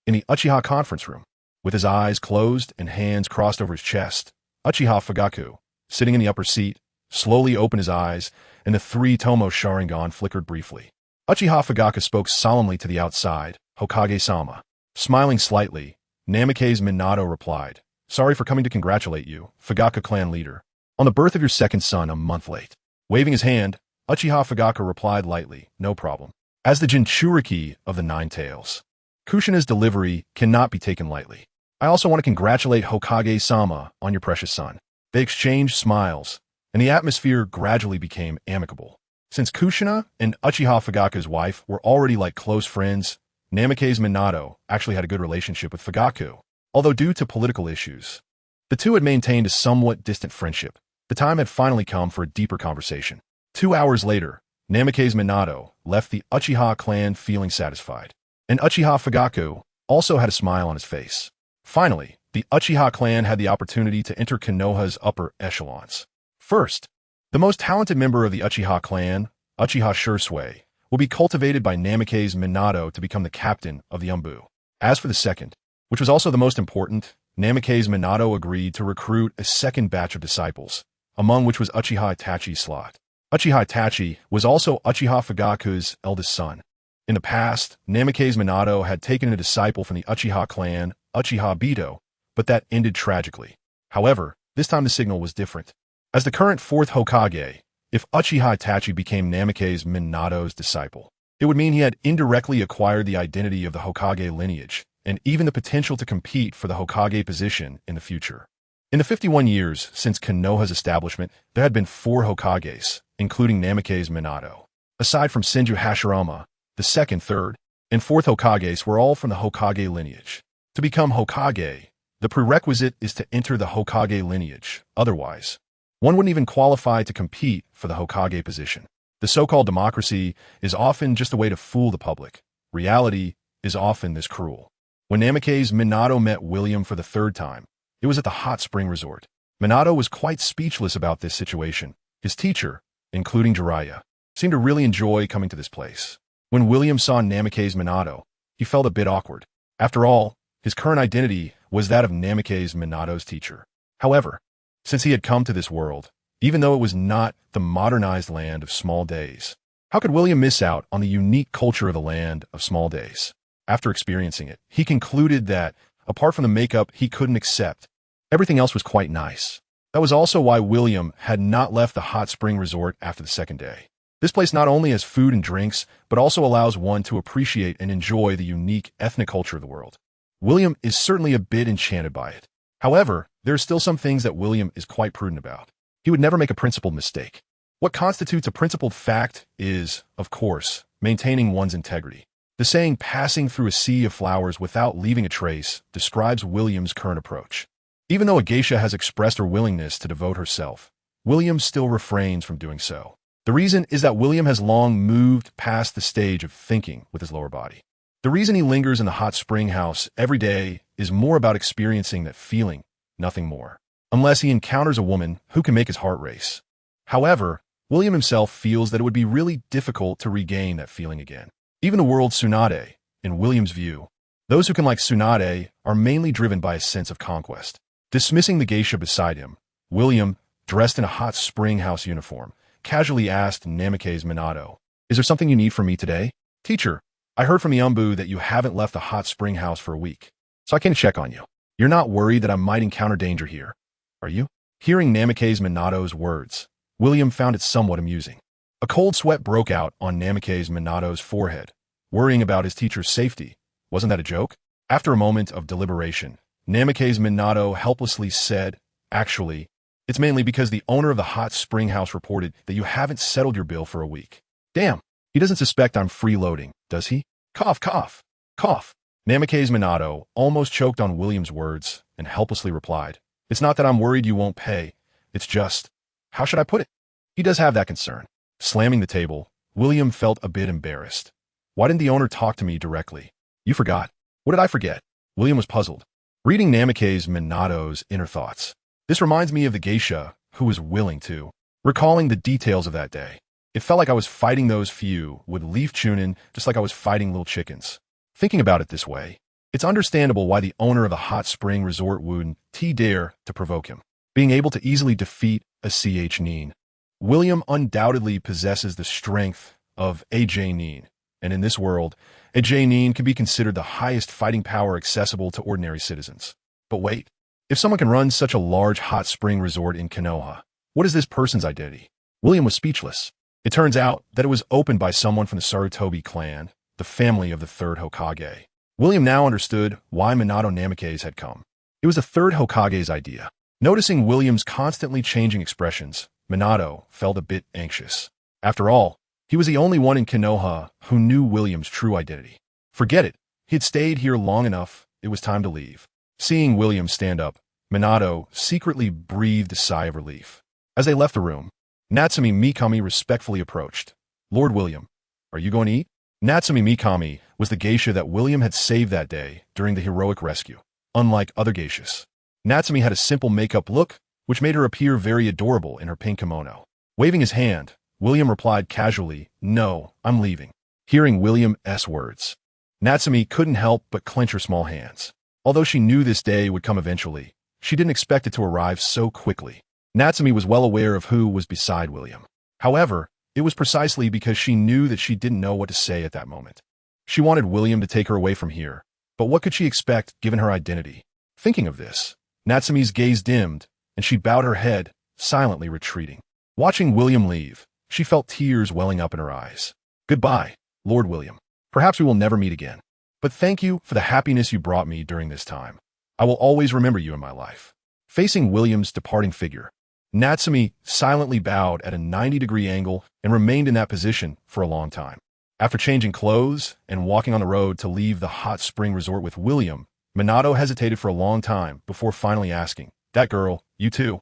in the Uchiha conference room, with his eyes closed and hands crossed over his chest, Uchiha Fugaku, sitting in the upper seat, slowly opened his eyes, and the 3 Tomo Sharingan flickered briefly. Uchiha Fugaku spoke solemnly to the outside, "Hokage-sama." Smiling slightly, Namikaze Minato replied, "Sorry for coming to congratulate you, Fugaku clan leader, on the birth of your second son a month late." Waving his hand, Uchiha Fugaku replied lightly, "No problem." As the Jinchuriki of the Nine Tails, Kushina's delivery cannot be taken lightly. "I also want to congratulate Hokage-sama on your precious son." They exchanged smiles, and the atmosphere gradually became amicable. Since Kushina and Uchiha Fugaku's wife were already like close friends, Namikaze Minato actually had a good relationship with Fugaku. Although due to political issues, the two had maintained a somewhat distant friendship. The time had finally come for a deeper conversation. 2 hours later, Namikaze Minato left the Uchiha clan feeling satisfied, and Uchiha Fugaku also had a smile on his face. Finally, the Uchiha clan had the opportunity to enter Konoha's upper echelons. First, the most talented member of the Uchiha clan, Uchiha Shursui, will be cultivated by Namikaze Minato to become the captain of the Umbu. As for the second, which was also the most important, Namikaze Minato agreed to recruit a second batch of disciples, among which was Uchiha Itachi's slot. Uchiha Itachi was also Uchiha Fugaku's eldest son. In the past, Namikaze Minato had taken a disciple from the Uchiha clan, Uchiha Bito, but that ended tragically. However, this time the signal was different. As the current fourth Hokage, if Uchiha Itachi became Namikaze Minato's disciple, it would mean he had indirectly acquired the identity of the Hokage lineage, and even the potential to compete for the Hokage position in the future. In the 51 years since Konoha's establishment, there had been 4 Hokages, including Namikaze Minato. Aside from Senju Hashirama, the second, third, and fourth Hokages were all from the Hokage lineage. To become Hokage, the prerequisite is to enter the Hokage lineage. Otherwise, one wouldn't even qualify to compete for the Hokage position. The so-called democracy is often just a way to fool the public. Reality is often this cruel. When Namikaze Minato met William for the third time, it was at the hot spring resort. Minato was quite speechless about this situation. His teacher, including Jiraiya, seemed to really enjoy coming to this place. When William saw Namikaze Minato, he felt a bit awkward. After all, his current identity was that of Namikaze Minato's teacher. However, since he had come to this world, even though it was not the modernized land of small days, how could William miss out on the unique culture of the land of small days? After experiencing it, he concluded that, apart from the makeup he couldn't accept, everything else was quite nice. That was also why William had not left the hot spring resort after the second day. This place not only has food and drinks, but also allows one to appreciate and enjoy the unique ethnic culture of the world. William is certainly a bit enchanted by it. However, there are still some things that William is quite prudent about. He would never make a principled mistake. What constitutes a principled fact is, of course, maintaining one's integrity. The saying, passing through a sea of flowers without leaving a trace, describes William's current approach. Even though a geisha has expressed her willingness to devote herself, William still refrains from doing so. The reason is that William has long moved past the stage of thinking with his lower body. The reason he lingers in the hot spring house every day is more about experiencing that feeling, nothing more. Unless he encounters a woman who can make his heart race. However, William himself feels that it would be really difficult to regain that feeling again. Even the world Tsunade, in William's view, those who can like Tsunade are mainly driven by a sense of conquest. Dismissing the geisha beside him, William, dressed in a hot spring house uniform, casually asked Namikaze Minato, "Is there something you need from me today?" "Teacher, I heard from the Umbu that you haven't left the hot spring house for a week, so I came to check on you. You're not worried that I might encounter danger here, are you?" Hearing Namikaze Minato's words, William found it somewhat amusing. A cold sweat broke out on Namikaze Minato's forehead, worrying about his teacher's safety. Wasn't that a joke? After a moment of deliberation, Namikaze Minato helplessly said, "Actually, it's mainly because the owner of the hot spring house reported that you haven't settled your bill for a week." "Damn, he doesn't suspect I'm freeloading, does he?" Cough, cough, cough. Namikaze Minato almost choked on William's words and helplessly replied, "It's not that I'm worried you won't pay. It's just, how should I put it? He does have that concern." Slamming the table, William felt a bit embarrassed. Why didn't the owner talk to me directly? "You forgot." "What did I forget?" William was puzzled. Reading Namikaze Minato's inner thoughts, this reminds me of the geisha who was willing to. Recalling the details of that day, it felt like I was fighting those few with leaf chunin just like I was fighting little chickens. Thinking about it this way, it's understandable why the owner of the hot spring resort wouldn't dare to provoke him. Being able to easily defeat a Ch-nin. William undoubtedly possesses the strength of a J-nin, and in this world, a J-nin can be considered the highest fighting power accessible to ordinary citizens. But wait, if someone can run such a large hot spring resort in Konoha, what is this person's identity? William was speechless. It turns out that it was opened by someone from the Sarutobi clan, the family of the third Hokage. William now understood why Minato Namikaze had come. It was the third Hokage's idea. Noticing William's constantly changing expressions, Minato felt a bit anxious. After all, he was the only one in Konoha who knew William's true identity. Forget it. He had stayed here long enough. It was time to leave. Seeing William stand up, Minato secretly breathed a sigh of relief. As they left the room, Natsumi Mikami respectfully approached. "Lord William, are you going to eat?" Natsumi Mikami was the geisha that William had saved that day during the heroic rescue. Unlike other geishas, Natsumi had a simple makeup look, which made her appear very adorable in her pink kimono. Waving his hand, William replied casually, "No, I'm leaving." Hearing William's words, Natsumi couldn't help but clench her small hands. Although she knew this day would come eventually, she didn't expect it to arrive so quickly. Natsumi was well aware of who was beside William. However, it was precisely because she knew that she didn't know what to say at that moment. She wanted William to take her away from here, but what could she expect given her identity? Thinking of this, Natsumi's gaze dimmed, and she bowed her head, silently retreating. Watching William leave, she felt tears welling up in her eyes. "Goodbye, Lord William. Perhaps we will never meet again. But thank you for the happiness you brought me during this time. I will always remember you in my life." Facing William's departing figure, Natsumi silently bowed at a 90-degree angle and remained in that position for a long time. After changing clothes and walking on the road to leave the hot spring resort with William, Minato hesitated for a long time before finally asking, "That girl, you too?"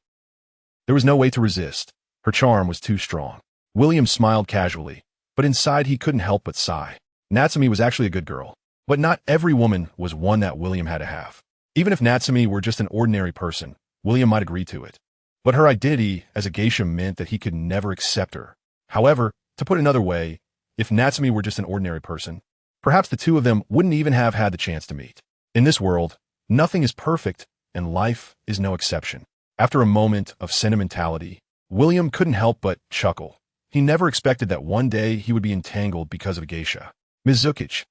There was no way to resist. Her charm was too strong. William smiled casually, but inside he couldn't help but sigh. Natsumi was actually a good girl, but not every woman was one that William had to have. Even if Natsumi were just an ordinary person, William might agree to it. But her identity as a geisha meant that he could never accept her. However, to put it another way, if Natsumi were just an ordinary person, perhaps the two of them wouldn't even have had the chance to meet. In this world, nothing is perfect, and life is no exception. After a moment of sentimentality, William couldn't help but chuckle. He never expected that one day he would be entangled because of a geisha. "Ms. Zukic,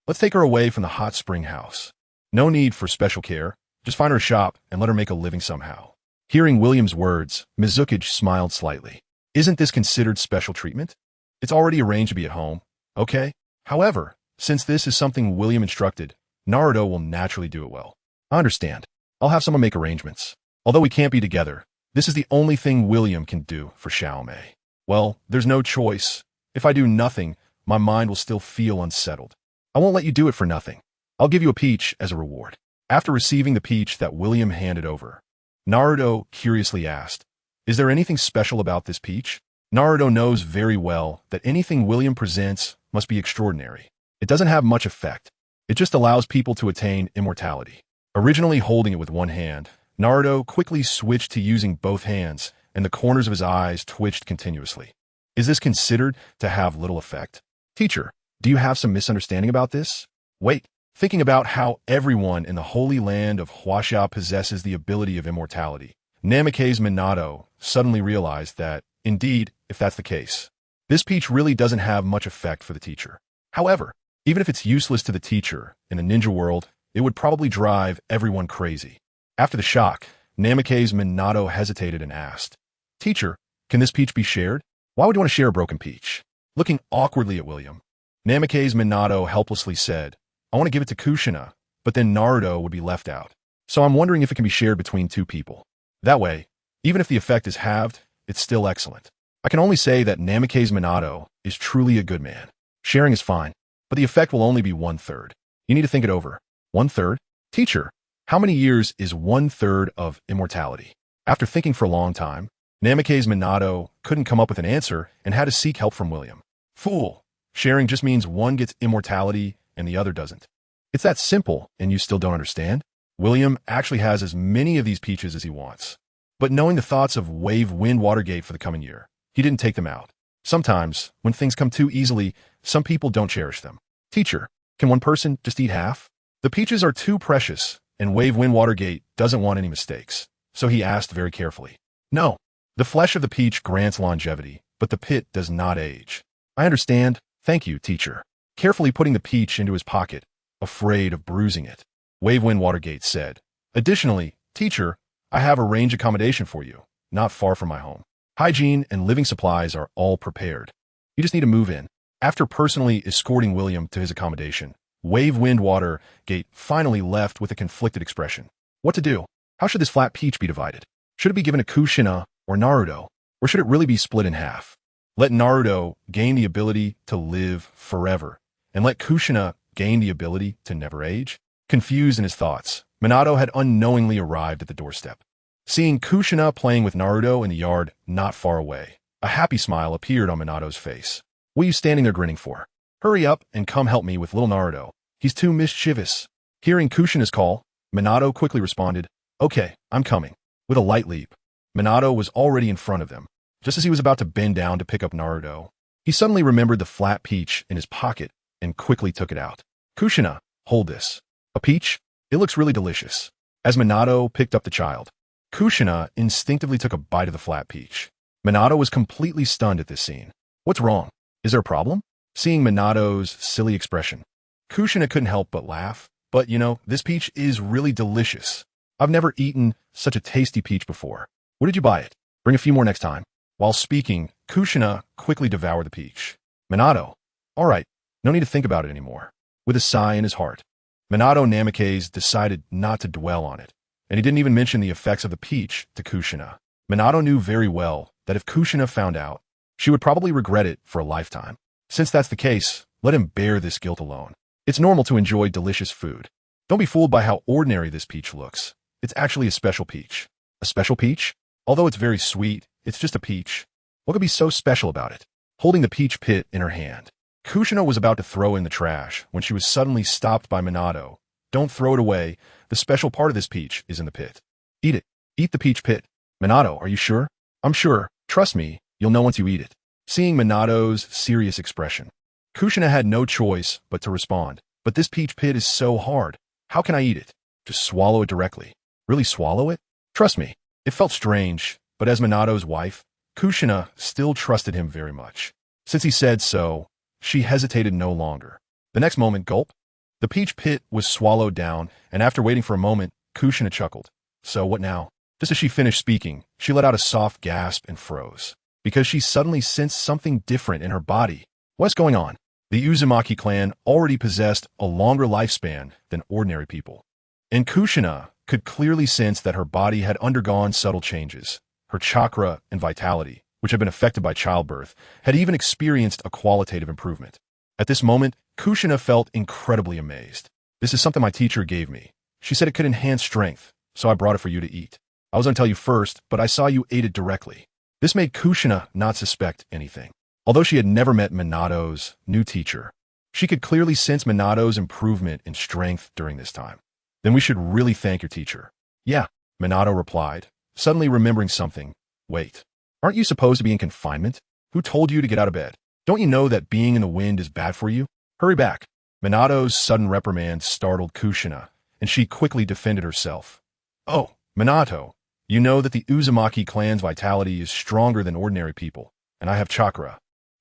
let's take her away from the hot spring house. No need for special care, just find her a shop and let her make a living somehow." Hearing William's words, Ms. Zukic smiled slightly. "Isn't this considered special treatment? It's already arranged to be at home, okay? However, since this is something William instructed, Naruto will naturally do it well. I understand. I'll have someone make arrangements. Although we can't be together, this is the only thing William can do for Xiaomei. Well, there's no choice. If I do nothing, my mind will still feel unsettled. I won't let you do it for nothing. I'll give you a peach as a reward." After receiving the peach that William handed over, Naruto curiously asked, "Is there anything special about this peach?" Naruto knows very well that anything William presents must be extraordinary. It doesn't have much effect. It just allows people to attain immortality. Originally holding it with one hand, Naruto quickly switched to using both hands, and the corners of his eyes twitched continuously. Is this considered to have little effect? "Teacher, do you have some misunderstanding about this?" Wait. Thinking about how everyone in the holy land of Huaxia possesses the ability of immortality, Namikaze Minato suddenly realized that, indeed, if that's the case, this peach really doesn't have much effect for the teacher. However, even if it's useless to the teacher in the ninja world, it would probably drive everyone crazy. After the shock, Namikaze Minato hesitated and asked, "Teacher, can this peach be shared? Why would you want to share a broken peach?" Looking awkwardly at William, Namikaze Minato helplessly said, "I want to give it to Kushina, but then Naruto would be left out. So I'm wondering if it can be shared between two people. That way, even if the effect is halved, it's still excellent." I can only say that Namikaze Minato is truly a good man. Sharing is fine, but the effect will only be 1/3. You need to think it over. 1/3? Teacher, how many years is 1/3 of immortality? After thinking for a long time, Namikaze Minato couldn't come up with an answer and had to seek help from William. "Fool! Sharing just means one gets immortality and the other doesn't. It's that simple, and you still don't understand?" William actually has as many of these peaches as he wants. But knowing the thoughts of Wave Wind Watergate for the coming year, he didn't take them out. Sometimes, when things come too easily, some people don't cherish them. "Teacher, can one person just eat half?" The peaches are too precious, and Wave Wind Watergate doesn't want any mistakes, so he asked very carefully. "No. The flesh of the peach grants longevity, but the pit does not age." "I understand. Thank you, teacher." Carefully putting the peach into his pocket, afraid of bruising it, Wave Wind Watergate said, "Additionally, teacher, I have arranged accommodation for you, not far from my home. Hygiene and living supplies are all prepared. You just need to move in." After personally escorting William to his accommodation, Wave Wind Watergate finally left with a conflicted expression. What to do? How should this flat peach be divided? Should it be given to Kushina or Naruto, or should it really be split in half? Let Naruto gain the ability to live forever, and let Kushina gain the ability to never age? Confused in his thoughts, Minato had unknowingly arrived at the doorstep. Seeing Kushina playing with Naruto in the yard not far away, a happy smile appeared on Minato's face. "What are you standing there grinning for?" Hurry up and come help me with little Naruto. He's too mischievous. Hearing Kushina's call, Minato quickly responded, Okay, I'm coming. With a light leap, Minato was already in front of them. Just as he was about to bend down to pick up Naruto, he suddenly remembered the flat peach in his pocket and quickly took it out. Kushina, hold this. A peach? It looks really delicious. As Minato picked up the child, Kushina instinctively took a bite of the flat peach. Minato was completely stunned at this scene. What's wrong? Is there a problem? Seeing Minato's silly expression, Kushina couldn't help but laugh. But, this peach is really delicious. I've never eaten such a tasty peach before. Where did you buy it? Bring a few more next time. While speaking, Kushina quickly devoured the peach. Minato, all right, no need to think about it anymore. With a sigh in his heart, Minato Namikaze decided not to dwell on it, and he didn't even mention the effects of the peach to Kushina. Minato knew very well that if Kushina found out, she would probably regret it for a lifetime. Since that's the case, let him bear this guilt alone. It's normal to enjoy delicious food. Don't be fooled by how ordinary this peach looks. It's actually a special peach. A special peach? Although it's very sweet, it's just a peach. What could be so special about it? Holding the peach pit in her hand, Kushina was about to throw in the trash when she was suddenly stopped by Minato. Don't throw it away. The special part of this peach is in the pit. Eat it. Eat the peach pit. Minato, are you sure? I'm sure. Trust me, you'll know once you eat it. Seeing Minato's serious expression, Kushina had no choice but to respond. But this peach pit is so hard. How can I eat it? Just swallow it directly. Really swallow it? Trust me. It felt strange, but as Minato's wife, Kushina still trusted him very much. Since he said so, she hesitated no longer. The next moment, gulp. The peach pit was swallowed down, and after waiting for a moment, Kushina chuckled. So what now? Just as she finished speaking, she let out a soft gasp and froze, because she suddenly sensed something different in her body. What's going on? The Uzumaki clan already possessed a longer lifespan than ordinary people, and Kushina could clearly sense that her body had undergone subtle changes. Her chakra and vitality, which had been affected by childbirth, had even experienced a qualitative improvement. At this moment, Kushina felt incredibly amazed. This is something my teacher gave me. She said it could enhance strength, so I brought it for you to eat. I was going to tell you first, but I saw you ate it directly. This made Kushina not suspect anything. Although she had never met Minato's new teacher, she could clearly sense Minato's improvement in strength during this time. Then we should really thank your teacher. Yeah, Minato replied, suddenly remembering something. Wait, aren't you supposed to be in confinement? Who told you to get out of bed? Don't you know that being in the wind is bad for you? Hurry back. Minato's sudden reprimand startled Kushina, and she quickly defended herself. Oh, Minato, you know that the Uzumaki clan's vitality is stronger than ordinary people, and I have chakra.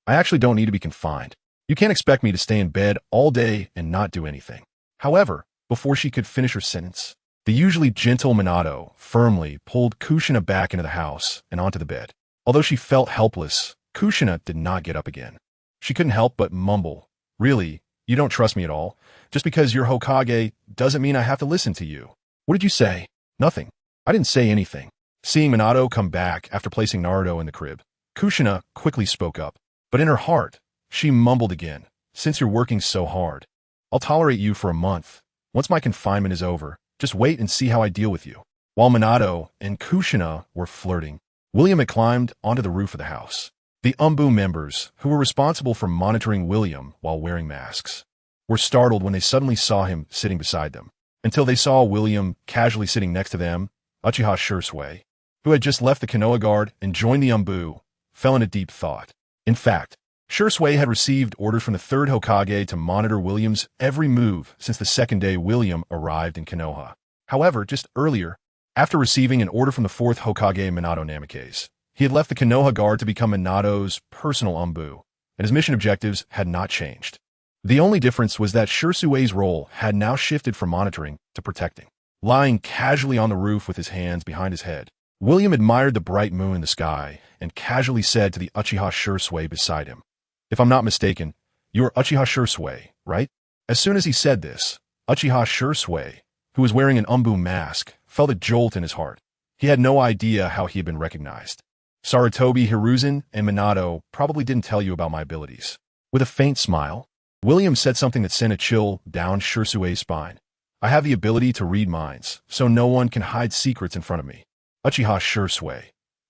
I actually don't need to be confined. You can't expect me to stay in bed all day and not do anything. However, before she could finish her sentence, the usually gentle Minato firmly pulled Kushina back into the house and onto the bed. Although she felt helpless, Kushina did not get up again. She couldn't help but mumble, Really, you don't trust me at all? Just because you're Hokage doesn't mean I have to listen to you. What did you say? Nothing. I didn't say anything. Seeing Minato come back after placing Naruto in the crib, Kushina quickly spoke up. But in her heart, she mumbled again, Since you're working so hard, I'll tolerate you for a month. Once my confinement is over, just wait and see how I deal with you. While Minato and Kushina were flirting, William had climbed onto the roof of the house. The Umbu members, who were responsible for monitoring William while wearing masks, were startled when they suddenly saw him sitting beside them, until they saw William casually sitting next to them. Uchiha Shursui, who had just left the Konoha Guard and joined the Umbu, fell in a deep thought. In fact, Shursui had received orders from the third Hokage to monitor William's every move since the second day William arrived in Konoha. However, just earlier, after receiving an order from the fourth Hokage Minato Namikaze, he had left the Konoha Guard to become Minato's personal Umbu, and his mission objectives had not changed. The only difference was that Shursui's role had now shifted from monitoring to protecting. Lying casually on the roof with his hands behind his head, William admired the bright moon in the sky and casually said to the Uchiha Shursui beside him, If I'm not mistaken, you are Uchiha Shursui, right? As soon as he said this, Uchiha Shursui, who was wearing an Umbu mask, felt a jolt in his heart. He had no idea how he had been recognized. Sarutobi Hiruzen and Minato probably didn't tell you about my abilities. With a faint smile, William said something that sent a chill down Shursui's spine. I have the ability to read minds, so no one can hide secrets in front of me. Uchiha Shursui.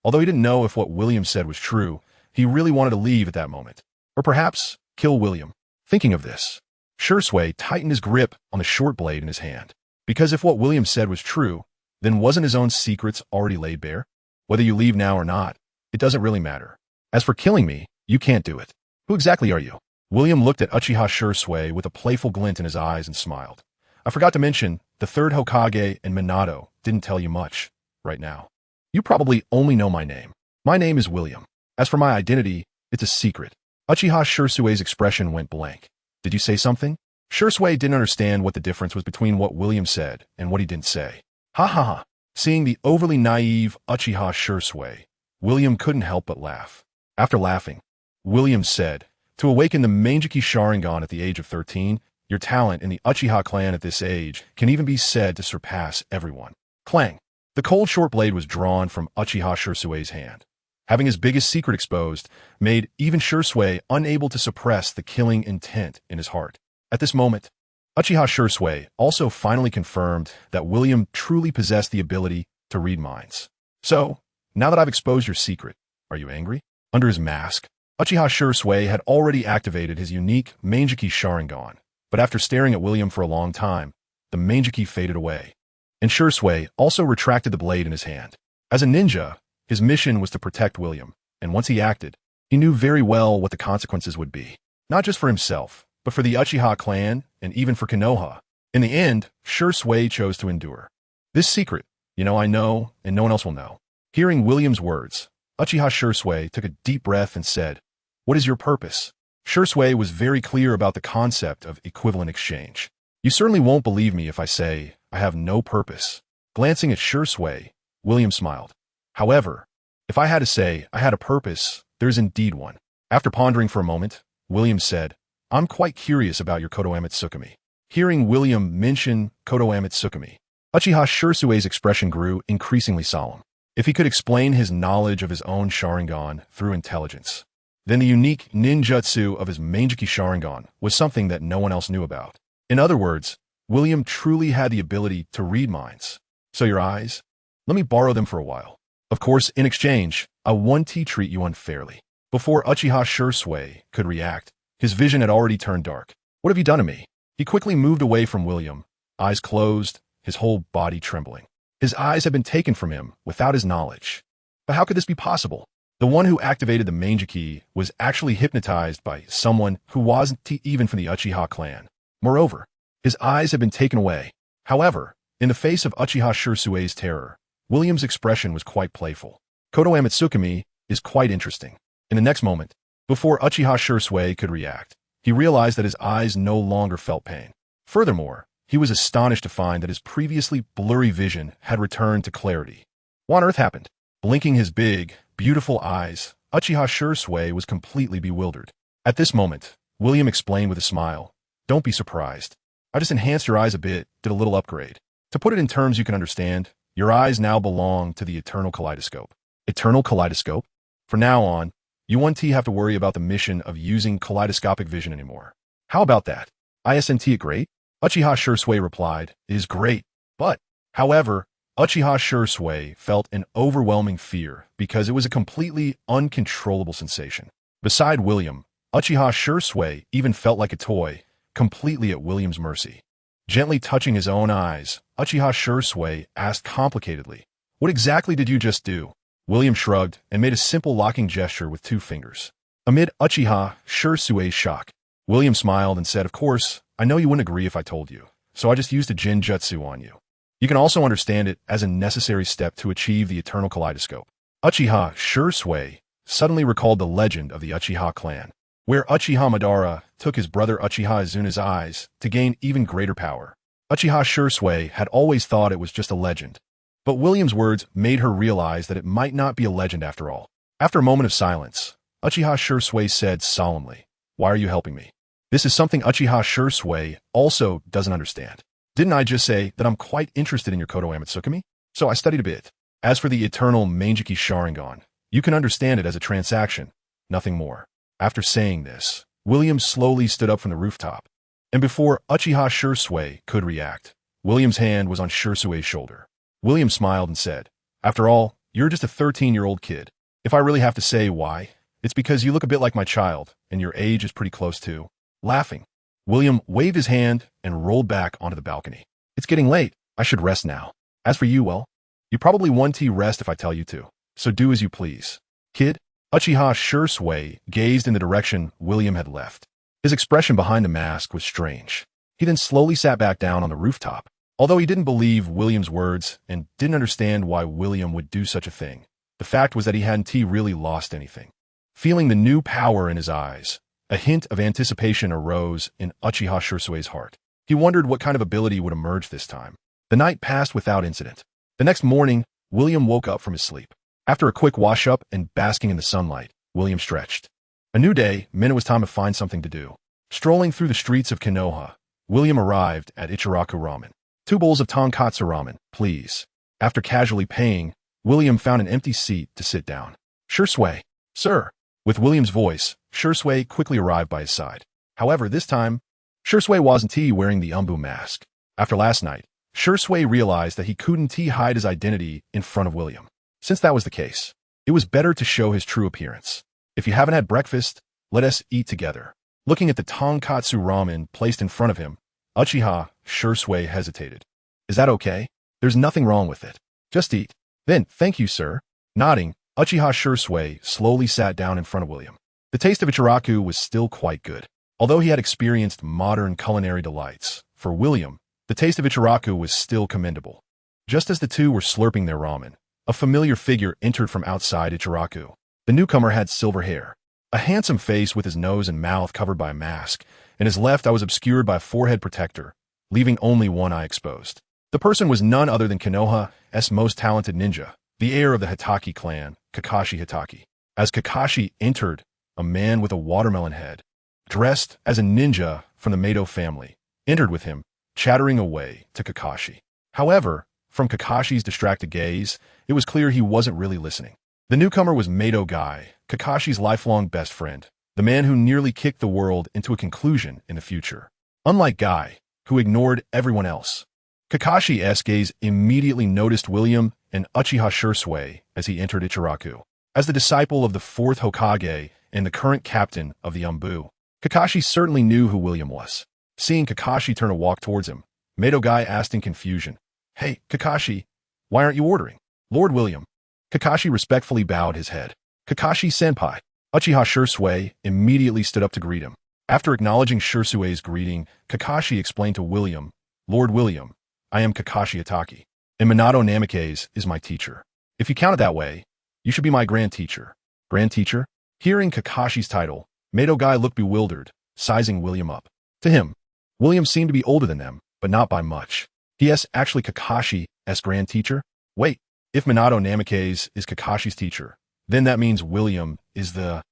Although he didn't know if what William said was true, he really wanted to leave at that moment. Or perhaps, kill William. Thinking of this, Shui tightened his grip on the short blade in his hand. Because if what William said was true, then wasn't his own secrets already laid bare? Whether you leave now or not, it doesn't really matter. As for killing me, you can't do it. Who exactly are you? William looked at Uchiha Shui with a playful glint in his eyes and smiled. I forgot to mention, the third Hokage and Minato didn't tell you much, right now. You probably only know my name. My name is William. As for my identity, it's a secret. Uchiha Shui's expression went blank. Did you say something? Shui didn't understand what the difference was between what William said and what he didn't say. Ha ha ha. Seeing the overly naive Uchiha Shui, William couldn't help but laugh. After laughing, William said, to awaken the Meijiki Sharingan at the age of 13, your talent in the Uchiha clan at this age can even be said to surpass everyone. Clang! The cold short blade was drawn from Uchiha Shui's hand. Having his biggest secret exposed made even Shui unable to suppress the killing intent in his heart. At this moment, Uchiha Shui also finally confirmed that William truly possessed the ability to read minds. So, now that I've exposed your secret, are you angry? Under his mask, Uchiha Shui had already activated his unique Meijiki Sharingan, but after staring at William for a long time, the Meijiki faded away, and Shui also retracted the blade in his hand. As a ninja, his mission was to protect William, and once he acted, he knew very well what the consequences would be, not just for himself, but for the Uchiha clan and even for Konoha. In the end, Shui chose to endure. This secret, I know, and no one else will know. Hearing William's words, Uchiha Shui took a deep breath and said, what is your purpose? Shui was very clear about the concept of equivalent exchange. You certainly won't believe me if I say I have no purpose. Glancing at Shui, William smiled. However, if I had to say I had a purpose, there is indeed one. After pondering for a moment, William said, I'm quite curious about your Kodo Amatsukami. Hearing William mention Kodo Amatsukami, Uchiha Shui's expression grew increasingly solemn. If he could explain his knowledge of his own Sharingan through intelligence, then the unique ninjutsu of his Meijiki Sharingan was something that no one else knew about. In other words, William truly had the ability to read minds. So your eyes? Let me borrow them for a while. Of course, in exchange, I won't treat you unfairly. Before Uchiha Shui could react, his vision had already turned dark. What have you done to me? He quickly moved away from William, eyes closed, his whole body trembling. His eyes had been taken from him without his knowledge. But how could this be possible? The one who activated the Meijiki was actually hypnotized by someone who wasn't even from the Uchiha clan. Moreover, his eyes had been taken away. However, in the face of Uchiha Shui's terror, William's expression was quite playful. Kodo Amatsukami is quite interesting. In the next moment, before Uchiha Shui could react, he realized that his eyes no longer felt pain. Furthermore, he was astonished to find that his previously blurry vision had returned to clarity. What on earth happened? Blinking his big, beautiful eyes, Uchiha Shui was completely bewildered. At this moment, William explained with a smile, don't be surprised. I just enhanced your eyes a bit, did a little upgrade. To put it in terms you can understand, your eyes now belong to the Eternal Kaleidoscope. Eternal Kaleidoscope? From now on, you won't have to worry about the mission of using kaleidoscopic vision anymore. How about that? Isn't it great? Uchiha Shui replied, it is great, but, however, Uchiha Shui felt an overwhelming fear because it was a completely uncontrollable sensation. Beside William, Uchiha Shui even felt like a toy, completely at William's mercy. Gently touching his own eyes, Uchiha Shui asked complicatedly, what exactly did you just do? William shrugged and made a simple locking gesture with 2 fingers. Amid Uchiha Shui's shock, William smiled and said, of course, I know you wouldn't agree if I told you, so I just used a Jinjutsu on you. You can also understand it as a necessary step to achieve the Eternal Kaleidoscope. Uchiha Shui suddenly recalled the legend of the Uchiha clan, where Uchiha Madara took his brother Uchiha Izuna's eyes to gain even greater power. Uchiha Shui had always thought it was just a legend, but William's words made her realize that it might not be a legend after all. After a moment of silence, Uchiha Shui said solemnly, why are you helping me? This is something Uchiha Shui also doesn't understand. Didn't I just say that I'm quite interested in your Kodo Amatsukami? So I studied a bit. As for the eternal Meijiki Sharingan, you can understand it as a transaction, nothing more. After saying this, William slowly stood up from the rooftop. And before Uchiha Shui could react, William's hand was on Shui's shoulder. William smiled and said, after all, you're just a 13-year-old kid. If I really have to say why, it's because you look a bit like my child, and your age is pretty close too. Laughing, William waved his hand and rolled back onto the balcony. It's getting late. I should rest now. As for you, well, you probably want to rest if I tell you to. So do as you please. Kid, Uchiha Shursui gazed in the direction William had left. His expression behind the mask was strange. He then slowly sat back down on the rooftop. Although he didn't believe William's words and didn't understand why William would do such a thing, the fact was that he hadn't really lost anything. Feeling the new power in his eyes, a hint of anticipation arose in Uchiha Shursui's heart. He wondered what kind of ability would emerge this time. The night passed without incident. The next morning, William woke up from his sleep. After a quick wash-up and basking in the sunlight, William stretched. A new day meant it was time to find something to do. Strolling through the streets of Konoha, William arrived at Ichiraku Ramen. 2 bowls of tonkatsu ramen, please. After casually paying, William found an empty seat to sit down. Shursui, sir. With William's voice, Shursui quickly arrived by his side. However, this time, Shursui wasn't wearing the umbu mask. After last night, Shursui realized that he couldn't hide his identity in front of William. Since that was the case, it was better to show his true appearance. If you haven't had breakfast, let us eat together. Looking at the tonkatsu ramen placed in front of him, Uchiha Shursui hesitated. Is that okay? There's nothing wrong with it. Just eat. Then, thank you, sir. Nodding, Uchiha Shursui slowly sat down in front of William. The taste of Ichiraku was still quite good. Although he had experienced modern culinary delights, for William, the taste of Ichiraku was still commendable. Just as the two were slurping their ramen, a familiar figure entered from outside Ichiraku. The newcomer had silver hair, a handsome face with his nose and mouth covered by a mask, and his left eye was obscured by a forehead protector, leaving only one eye exposed. The person was none other than Konoha's most talented ninja, the heir of the Hitaki clan, Kakashi Hitaki. As Kakashi entered, a man with a watermelon head, dressed as a ninja from the Mato family, entered with him, chattering away to Kakashi. However, from Kakashi's distracted gaze, it was clear he wasn't really listening. The newcomer was Mato Guy, Kakashi's lifelong best friend, the man who nearly kicked the world into a conclusion in the future. Unlike Guy, who ignored everyone else, Kakashi's gaze immediately noticed William and Uchiha Shursui as he entered Ichiraku. As the disciple of the 4th Hokage and the current captain of the Umbu, Kakashi certainly knew who William was. Seeing Kakashi turn to walk towards him, Mato Guy asked in confusion, "Hey, Kakashi, why aren't you ordering?" "Lord William." Kakashi respectfully bowed his head. "Kakashi-senpai." Uchiha Shursui immediately stood up to greet him. After acknowledging Shursui's greeting, Kakashi explained to William, "Lord William, I am Kakashi Hitaki, and Minato Namikaze is my teacher. If you count it that way, you should be my grand teacher." Grand teacher? Hearing Kakashi's title, Mato Guy looked bewildered, sizing William up. To him, William seemed to be older than them, but not by much. He is actually Kakashi's grand teacher? Wait, if Minato Namikaze is Kakashi's teacher, then that means William is the...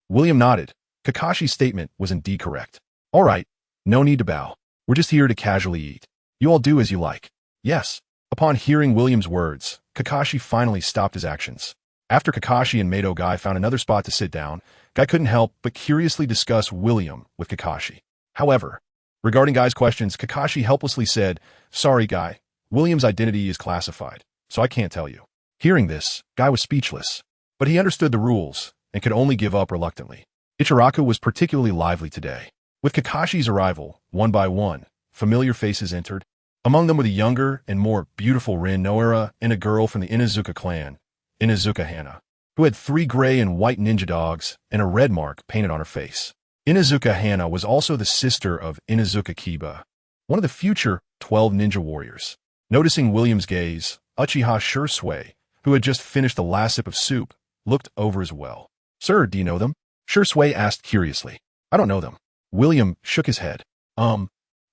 William nodded. Kakashi's statement was indeed correct. All right, no need to bow. We're just here to casually eat. You all do as you like. Yes. Upon hearing William's words, Kakashi finally stopped his actions. After Kakashi and Mato Guy found another spot to sit down, Guy couldn't help but curiously discuss William with Kakashi. However, regarding Guy's questions, Kakashi helplessly said, "Sorry, Guy. William's identity is classified, so I can't tell you." Hearing this, Guy was speechless, but he understood the rules and could only give up reluctantly. Ichiraku was particularly lively today. With Kakashi's arrival, one by one, familiar faces entered. Among them were the younger and more beautiful Rin Noara and a girl from the Inazuka clan, Inazuka Hana, who had 3 gray and white ninja dogs and a red mark painted on her face. Inazuka Hana was also the sister of Inazuka Kiba, one of the future 12 ninja warriors. Noticing William's gaze, Uchiha Shursui, who had just finished the last sip of soup, looked over as well. "Sir, do you know them?" Shursui asked curiously. "I don't know them." William shook his head.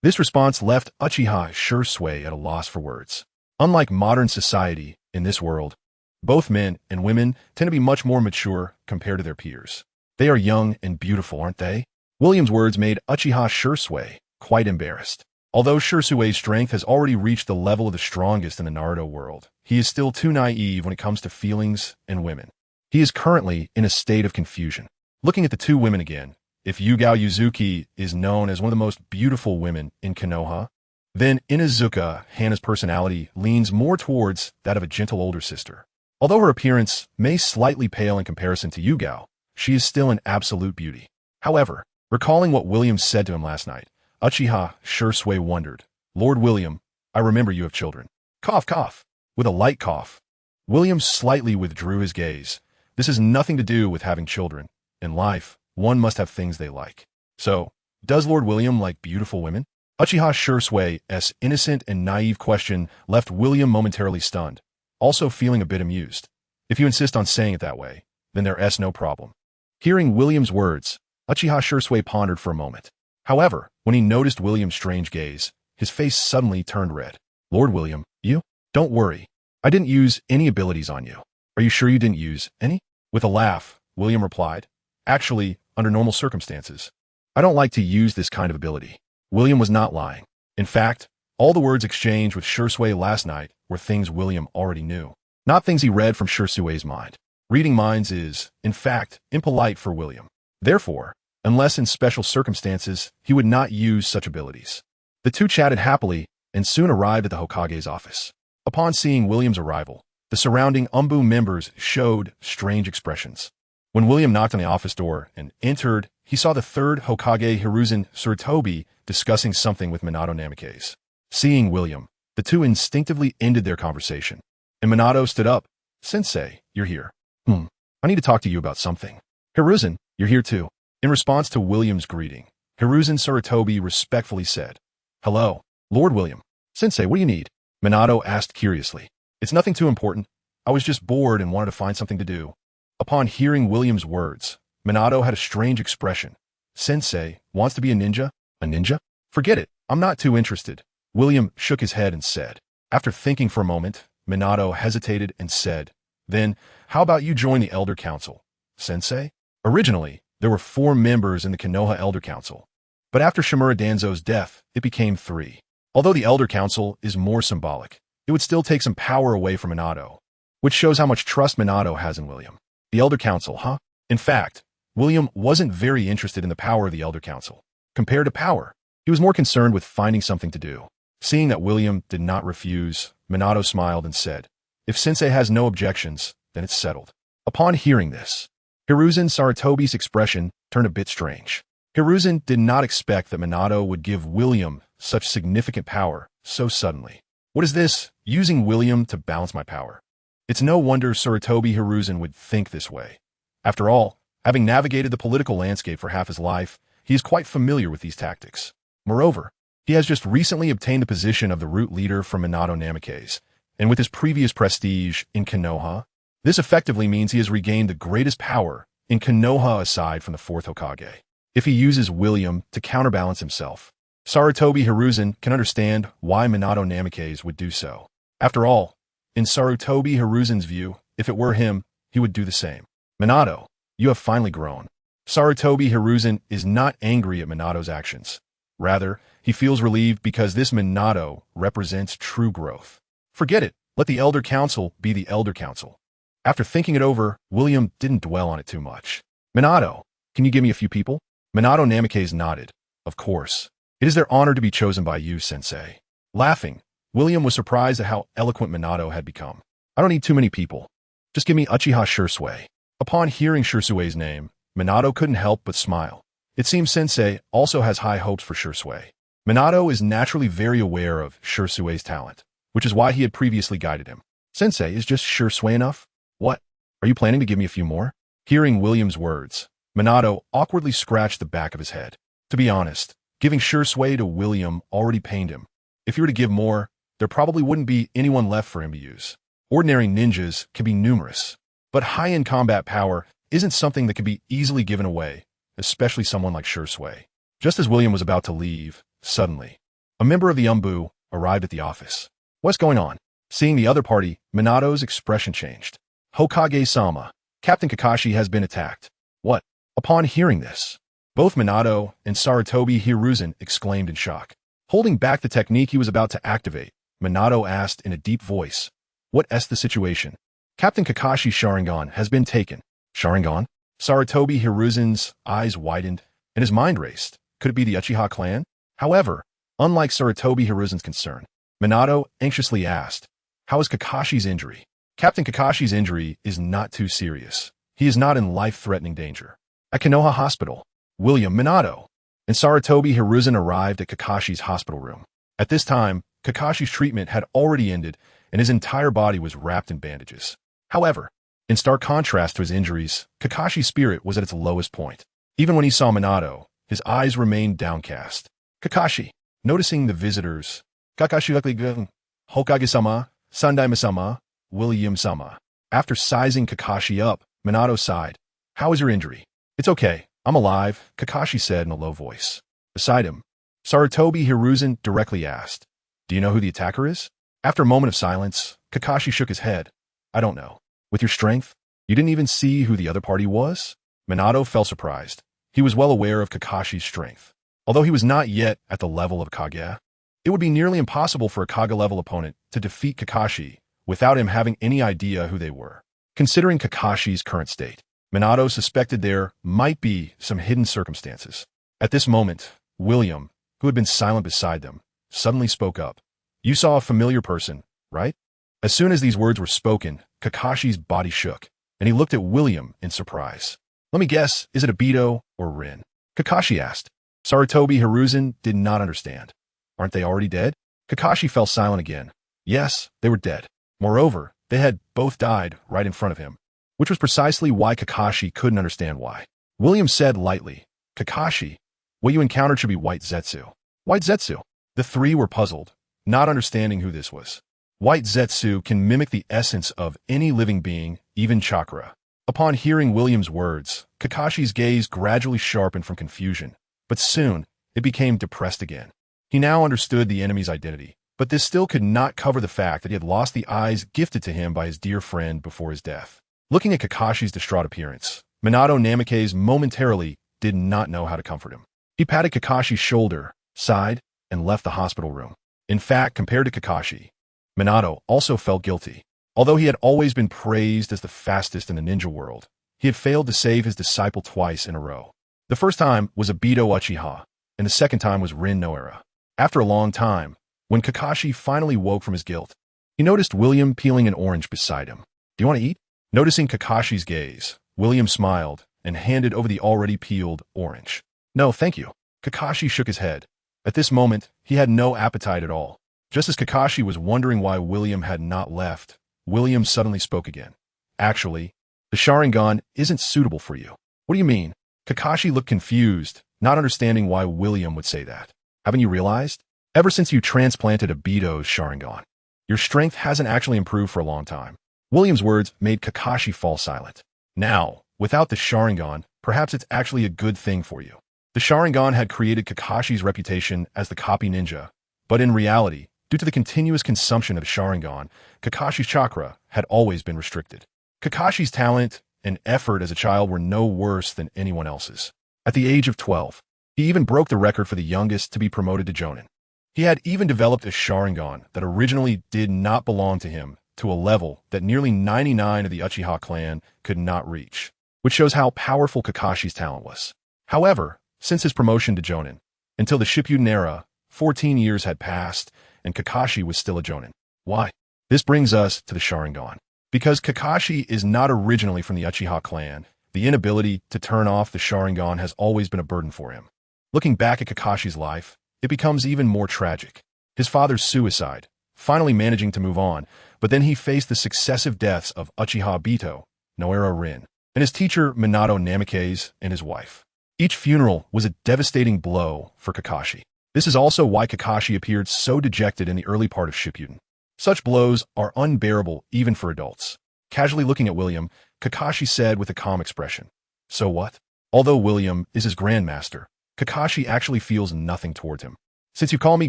This response left Uchiha Shursui at a loss for words. Unlike modern society, in this world, both men and women tend to be much more mature compared to their peers. They are young and beautiful, aren't they? William's words made Uchiha Shursui quite embarrassed. Although Shursui's strength has already reached the level of the strongest in the Naruto world, he is still too naive when it comes to feelings and women. He is currently in a state of confusion. Looking at the two women again, if Yugao Yuzuki is known as one of the most beautiful women in Konoha, then Inazuka Hana's personality leans more towards that of a gentle older sister. Although her appearance may slightly pale in comparison to Yugao, she is still an absolute beauty. However, Recalling what William said to him last night, Uchiha Shursui wondered, Lord William, I remember you have children. Cough, cough. With a light cough, William slightly withdrew his gaze. This has nothing to do with having children. In life, one must have things they like. So, does Lord William like beautiful women? Uchiha Shursui's innocent and naive question left William momentarily stunned, also feeling a bit amused. If you insist on saying it that way, then there's no problem. Hearing William's words, Uchiha Shursui pondered for a moment. However, when he noticed William's strange gaze, his face suddenly turned red. Lord William, you? Don't worry. I didn't use any abilities on you. Are you sure you didn't use any? With a laugh, William replied, Actually, under normal circumstances, I don't like to use this kind of ability. William was not lying. In fact, all the words exchanged with Shursui last night were things William already knew, not things he read from Shursui's mind. Reading minds is, in fact, impolite for William. Therefore, unless in special circumstances, he would not use such abilities. The two chatted happily and soon arrived at the Hokage's office. Upon seeing William's arrival, the surrounding Umbu members showed strange expressions. When William knocked on the office door and entered, he saw the third Hokage Hiruzen Tsurutobi discussing something with Minato Namikaze. Seeing William, the two instinctively ended their conversation, and Minato stood up. Sensei, you're here. I need to talk to you about something. Hiruzen, you're here too. In response to William's greeting, Hiruzen Tsurutobi respectfully said, Hello, Lord William. Sensei, what do you need? Minato asked curiously. It's nothing too important. I was just bored and wanted to find something to do. Upon hearing William's words, Minato had a strange expression. Sensei wants to be a ninja? A ninja? Forget it. I'm not too interested. William shook his head and said. After thinking for a moment, Minato hesitated and said, Then, how about you join the Elder Council? Sensei? Originally, there were 4 members in the Konoha Elder Council, but after Shimura Danzo's death, it became 3. Although the Elder Council is more symbolic, it would still take some power away from Minato, which shows how much trust Minato has in William. The Elder Council, huh? In fact, William wasn't very interested in the power of the Elder Council. Compared to power, he was more concerned with finding something to do. Seeing that William did not refuse, Minato smiled and said, If Sensei has no objections, then it's settled. Upon hearing this, Hiruzen Tsurutobi's expression turned a bit strange. Hiruzen did not expect that Minato would give William such significant power so suddenly. What is this, using William to balance my power? It's no wonder Tsurutobi Hiruzen would think this way. After all, having navigated the political landscape for half his life, he is quite familiar with these tactics. Moreover, he has just recently obtained the position of the root leader for Minato Namikaze, and with his previous prestige in Konoha, this effectively means he has regained the greatest power in Konoha aside from the 4th Hokage. If he uses William to counterbalance himself, Tsurutobi Hiruzen can understand why Minato Namikaze would do so. After all, in Tsurutobi Hiruzen's view, if it were him, he would do the same. Minato, you have finally grown. Tsurutobi Hiruzen is not angry at Minato's actions. Rather, he feels relieved because this Minato represents true growth. Forget it. Let the Elder Council be the Elder Council. After thinking it over, William didn't dwell on it too much. Minato, can you give me a few people? Minato Namikaze nodded. Of course. It is their honor to be chosen by you, Sensei. Laughing, William was surprised at how eloquent Minato had become. I don't need too many people. Just give me Uchiha Shursui. Upon hearing Shursui's name, Minato couldn't help but smile. It seems Sensei also has high hopes for Shursui. Minato is naturally very aware of Shursui's talent, which is why he had previously guided him. Sensei, is just Shursui enough? What? Are you planning to give me a few more? Hearing William's words, Minato awkwardly scratched the back of his head. To be honest, giving Shursui to William already pained him. If you were to give more, there probably wouldn't be anyone left for him to use. Ordinary ninjas can be numerous, but high-end combat power isn't something that can be easily given away, especially someone like Shursui. Just as William was about to leave, suddenly, a member of the Umbu arrived at the office. What's going on? Seeing the other party, Minato's expression changed. Hokage-sama, Captain Kakashi has been attacked. What? Upon hearing this, both Minato and Tsurutobi Hiruzen exclaimed in shock. Holding back the technique he was about to activate, Minato asked in a deep voice, What's the situation? Captain Kakashi's Sharingan has been taken. Sharingan? Tsurutobi Hiruzen's eyes widened, and his mind raced. Could it be the Uchiha clan? However, unlike Tsurutobi Hiruzen's concern, Minato anxiously asked, How is Kakashi's injury? Captain Kakashi's injury is not too serious. He is not in life-threatening danger. At Konoha Hospital, William, Minato, and Saratobi Hiruzen arrived at Kakashi's hospital room. At this time, Kakashi's treatment had already ended, and his entire body was wrapped in bandages. However, in stark contrast to his injuries, Kakashi's spirit was at its lowest point. Even when he saw Minato, his eyes remained downcast. Kakashi, noticing the visitors, Kakashi Hokage-sama, Sandaime-sama, William-sama. After sizing Kakashi up, Minato sighed. How is your injury? It's okay. I'm alive, Kakashi said in a low voice. Beside him, Saratobi Hiruzen directly asked, Do you know who the attacker is? After a moment of silence, Kakashi shook his head. I don't know. With your strength, you didn't even see who the other party was? Minato felt surprised. He was well aware of Kakashi's strength. Although he was not yet at the level of Kage, it would be nearly impossible for a Kage-level opponent to defeat Kakashi without him having any idea who they were. Considering Kakashi's current state, Minato suspected there might be some hidden circumstances. At this moment, William, who had been silent beside them, suddenly spoke up. You saw a familiar person, right? As soon as these words were spoken, Kakashi's body shook, and he looked at William in surprise. Let me guess, is it Obito or Rin? Kakashi asked. Saratobi Hiruzen did not understand. Aren't they already dead? Kakashi fell silent again. Yes, they were dead. Moreover, they had both died right in front of him, which was precisely why Kakashi couldn't understand why. William said lightly, Kakashi, what you encountered should be White Zetsu. White Zetsu? The three were puzzled, not understanding who this was. White Zetsu can mimic the essence of any living being, even chakra. Upon hearing William's words, Kakashi's gaze gradually sharpened from confusion, but soon it became depressed again. He now understood the enemy's identity, but this still could not cover the fact that he had lost the eyes gifted to him by his dear friend before his death. Looking at Kakashi's distraught appearance, Minato Namikaze momentarily did not know how to comfort him. He patted Kakashi's shoulder, sighed, and left the hospital room. In fact, compared to Kakashi, Minato also felt guilty. Although he had always been praised as the fastest in the ninja world, he had failed to save his disciple twice in a row. The first time was Obito Uchiha, and the second time was Rin Noara. After a long time, when Kakashi finally woke from his guilt, he noticed William peeling an orange beside him. Do you want to eat? Noticing Kakashi's gaze, William smiled and handed over the already peeled orange. No, thank you. Kakashi shook his head. At this moment, he had no appetite at all. Just as Kakashi was wondering why William had not left, William suddenly spoke again. Actually, the Sharingan isn't suitable for you. What do you mean? Kakashi looked confused, not understanding why William would say that. Haven't you realized? Ever since you transplanted Obito's Sharingan, your strength hasn't actually improved for a long time. William's words made Kakashi fall silent. Now, without the Sharingan, perhaps it's actually a good thing for you. The Sharingan had created Kakashi's reputation as the copy ninja, but in reality, due to the continuous consumption of Sharingan, Kakashi's chakra had always been restricted. Kakashi's talent and effort as a child were no worse than anyone else's. At the age of 12, he even broke the record for the youngest to be promoted to Jonin. He had even developed a Sharingan that originally did not belong to him to a level that nearly 99 of the Uchiha clan could not reach, which shows how powerful Kakashi's talent was. However, since his promotion to Jonin, until the Shippuden era, 14 years had passed, and Kakashi was still a Jonin. Why? This brings us to the Sharingan. Because Kakashi is not originally from the Uchiha clan, the inability to turn off the Sharingan has always been a burden for him. Looking back at Kakashi's life, it becomes even more tragic. His father's suicide, finally managing to move on, but then he faced the successive deaths of Uchiha Obito, Noara Rin, and his teacher Minato Namikaze and his wife. Each funeral was a devastating blow for Kakashi. This is also why Kakashi appeared so dejected in the early part of Shippuden. Such blows are unbearable even for adults. Casually looking at William, Kakashi said with a calm expression, So what? Although William is his grandmaster, Kakashi actually feels nothing towards him. Since you call me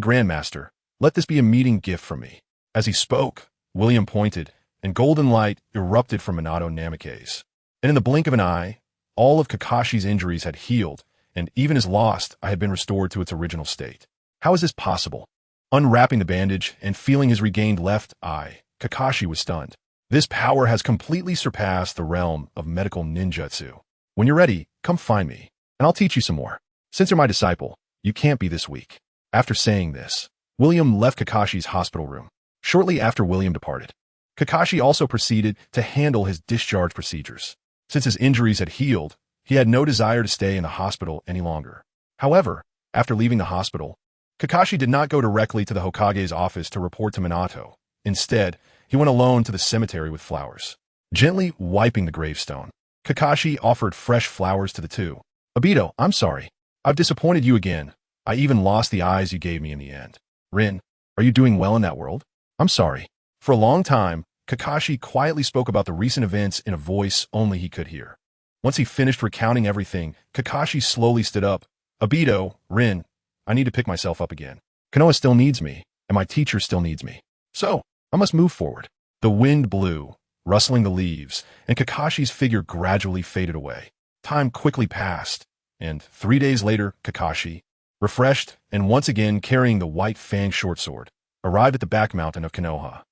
grandmaster, let this be a meeting gift from me. As he spoke, William pointed, and golden light erupted from Minato Namikaze. And in the blink of an eye, all of Kakashi's injuries had healed, and even his lost eye had been restored to its original state. How is this possible? Unwrapping the bandage and feeling his regained left eye, Kakashi was stunned. This power has completely surpassed the realm of medical ninjutsu. When you're ready, come find me, and I'll teach you some more. Since you're my disciple, you can't be this weak. After saying this, William left Kakashi's hospital room. Shortly after William departed, Kakashi also proceeded to handle his discharge procedures. Since his injuries had healed, He had no desire to stay in the hospital any longer. However, after leaving the hospital, Kakashi did not go directly to the Hokage's office to report to Minato. Instead, he went alone to the cemetery with flowers. Gently wiping the gravestone, Kakashi offered fresh flowers to the two. Obito, I'm sorry. I've disappointed you again. I even lost the eyes you gave me in the end. Rin, are you doing well in that world? I'm sorry. For a long time, Kakashi quietly spoke about the recent events in a voice only he could hear. Once he finished recounting everything, Kakashi slowly stood up. Obito, Rin, I need to pick myself up again. Konoha still needs me, and my teacher still needs me. So, I must move forward. The wind blew, rustling the leaves, and Kakashi's figure gradually faded away. Time quickly passed, and 3 days later, Kakashi, refreshed and once again carrying the white fang short sword, arrived at the back mountain of Konoha.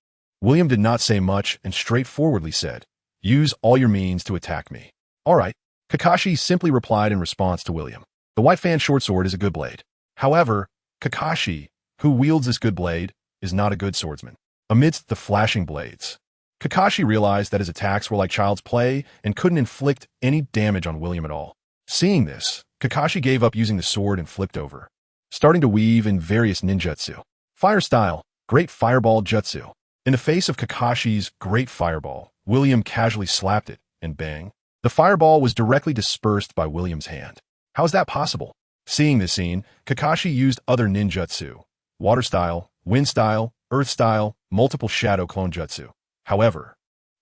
William did not say much and straightforwardly said, "Use all your means to attack me." "All right," Kakashi simply replied in response to William. The white fan short sword is a good blade. However, Kakashi, who wields this good blade, is not a good swordsman. Amidst the flashing blades, Kakashi realized that his attacks were like child's play and couldn't inflict any damage on William at all. Seeing this, Kakashi gave up using the sword and flipped over, starting to weave in various ninjutsu. Fire style, great fireball jutsu. In the face of Kakashi's great fireball, William casually slapped it, and bang, the fireball was directly dispersed by William's hand. How is that possible? Seeing this scene, Kakashi used other ninjutsu, water style, wind style, earth style, multiple shadow clone jutsu. However,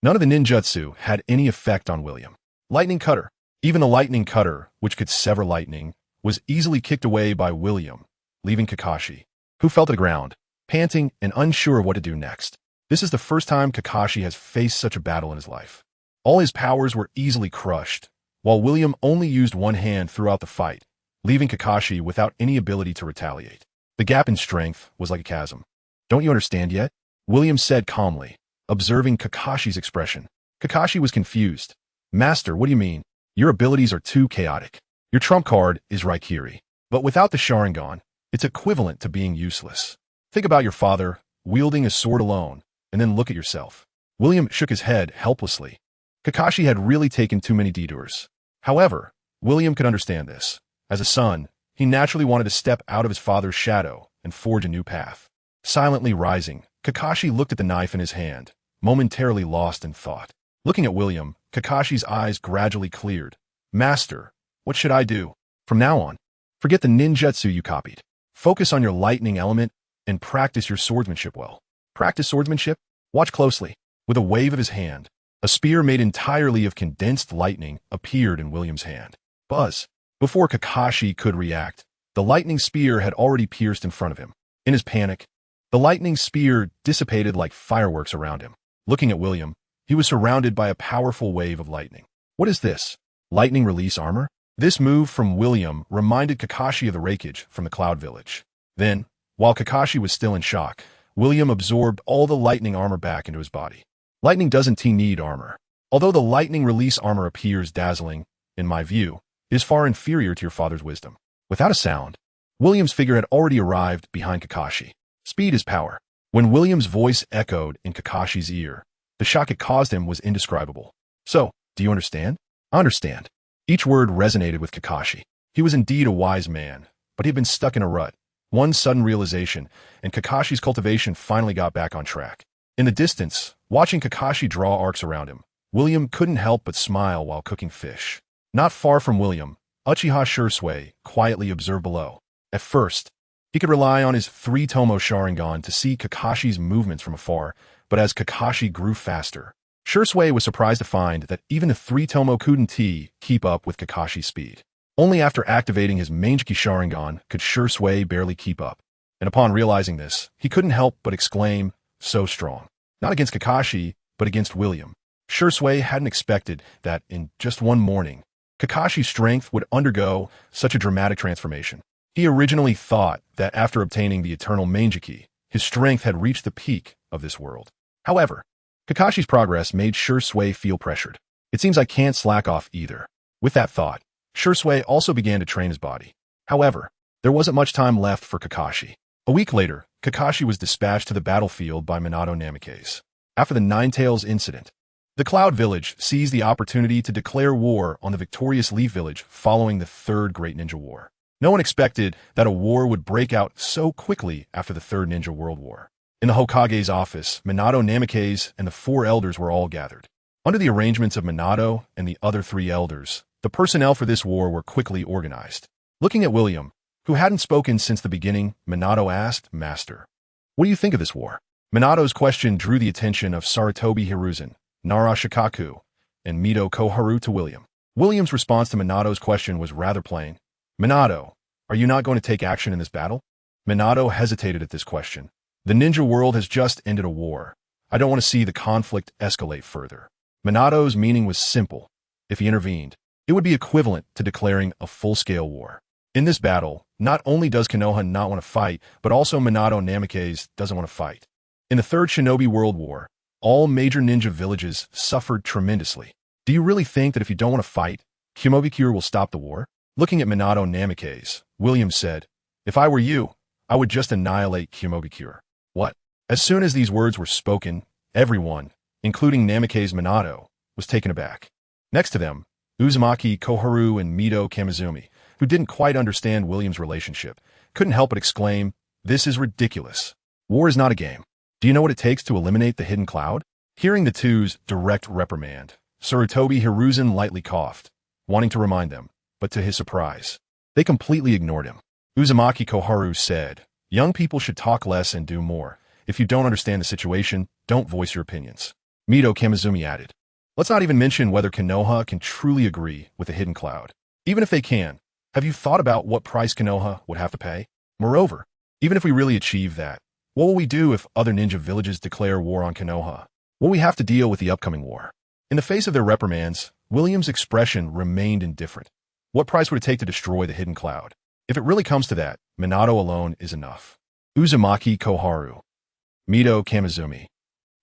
none of the ninjutsu had any effect on William. Lightning cutter. Even the lightning cutter, which could sever lightning, was easily kicked away by William, leaving Kakashi, who fell to the ground, panting and unsure of what to do next. This is the first time Kakashi has faced such a battle in his life. All his powers were easily crushed, while William only used one hand throughout the fight, leaving Kakashi without any ability to retaliate. The gap in strength was like a chasm. "Don't you understand yet?" William said calmly, observing Kakashi's expression. Kakashi was confused. "Master, what do you mean? Your abilities are too chaotic. Your trump card is Raikiri. But without the Sharingan, it's equivalent to being useless. Think about your father, wielding a sword alone, and then look at yourself." William shook his head helplessly. Kakashi had really taken too many detours. However, William could understand this. As a son, he naturally wanted to step out of his father's shadow and forge a new path. Silently rising, Kakashi looked at the knife in his hand, momentarily lost in thought. Looking at William, Kakashi's eyes gradually cleared. "Master, what should I do? From now on, forget the ninjutsu you copied. Focus on your lightning element and practice your swordsmanship well." "Practice swordsmanship? Watch closely." With a wave of his hand, a spear made entirely of condensed lightning appeared in William's hand. Buzz! Before Kakashi could react, the lightning spear had already pierced in front of him. In his panic, the lightning spear dissipated like fireworks around him. Looking at William, he was surrounded by a powerful wave of lightning. What is this? Lightning release armor? This move from William reminded Kakashi of the Raikage from the Cloud Village. Then, while Kakashi was still in shock, William absorbed all the lightning armor back into his body. Lightning doesn't need armor. Although the lightning release armor appears dazzling, in my view, it is far inferior to your father's wisdom. Without a sound, William's figure had already arrived behind Kakashi. Speed is power. When William's voice echoed in Kakashi's ear, the shock it caused him was indescribable. "So, do you understand?" "I understand." Each word resonated with Kakashi. He was indeed a wise man, but he had been stuck in a rut. One sudden realization, and Kakashi's cultivation finally got back on track. In the distance, watching Kakashi draw arcs around him, William couldn't help but smile while cooking fish. Not far from William, Uchiha Shursui quietly observed below. At first, he could rely on his 3-tomo Sharingan to see Kakashi's movements from afar, but as Kakashi grew faster, Shursui was surprised to find that even the 3-tomo couldn't keep up with Kakashi's speed. Only after activating his Mangekyou Sharingan could Shursui barely keep up. And upon realizing this, he couldn't help but exclaim, "So strong." Not against Kakashi, but against William. Shursui hadn't expected that in just one morning, Kakashi's strength would undergo such a dramatic transformation. He originally thought that after obtaining the eternal Mangekyou, his strength had reached the peak of this world. However, Kakashi's progress made Shursui feel pressured. "It seems I can't slack off either." With that thought, Shursui also began to train his body. However, there wasn't much time left for Kakashi. A week later, Kakashi was dispatched to the battlefield by Minato Namikaze. After the Nine-Tails incident, The Cloud Village seized the opportunity to declare war on the victorious Leaf Village following the Third Great Ninja War. No one expected that a war would break out so quickly after the Third Ninja World War. In the Hokage's office, Minato Namikaze and the four elders were all gathered. Under the arrangements of Minato and the other three elders, the personnel for this war were quickly organized. Looking at William, who hadn't spoken since the beginning, Minato asked, "Master, what do you think of this war?" Minato's question drew the attention of Sarutobi Hiruzen, Nara Shikaku, and Mito Koharu to William. William's response to Minato's question was rather plain. "Minato, are you not going to take action in this battle?" Minato hesitated at this question. "The ninja world has just ended a war. I don't want to see the conflict escalate further." Minato's meaning was simple. If he intervened, it would be equivalent to declaring a full-scale war. In this battle, not only does Konoha not want to fight, but also Minato Namikaze doesn't want to fight. In the Third Shinobi World War, all major ninja villages suffered tremendously. Do you really think that if you don't want to fight, Kumobikure will stop the war? Looking at Minato Namikaze, William said, "If I were you, I would just annihilate Kumobikure." What? As soon as these words were spoken, everyone, including Namikaze Minato, was taken aback. Next to them, Uzumaki Koharu and Mito Kamizumi, who didn't quite understand William's relationship, couldn't help but exclaim, "This is ridiculous. War is not a game. Do you know what it takes to eliminate the hidden cloud?" Hearing the two's direct reprimand, Sarutobi Hiruzen lightly coughed, wanting to remind them, but to his surprise, they completely ignored him. Uzumaki Koharu said, "Young people should talk less and do more. If you don't understand the situation, don't voice your opinions." Mito Kamizumi added, "Let's not even mention whether Konoha can truly agree with the hidden cloud. Even if they can, have you thought about what price Konoha would have to pay? Moreover, even if we really achieve that, what will we do if other ninja villages declare war on Konoha? Will we have to deal with the upcoming war?" In the face of their reprimands, William's expression remained indifferent. What price would it take to destroy the hidden cloud? If it really comes to that, Minato alone is enough. Uzumaki Koharu. Mito Kamizumi.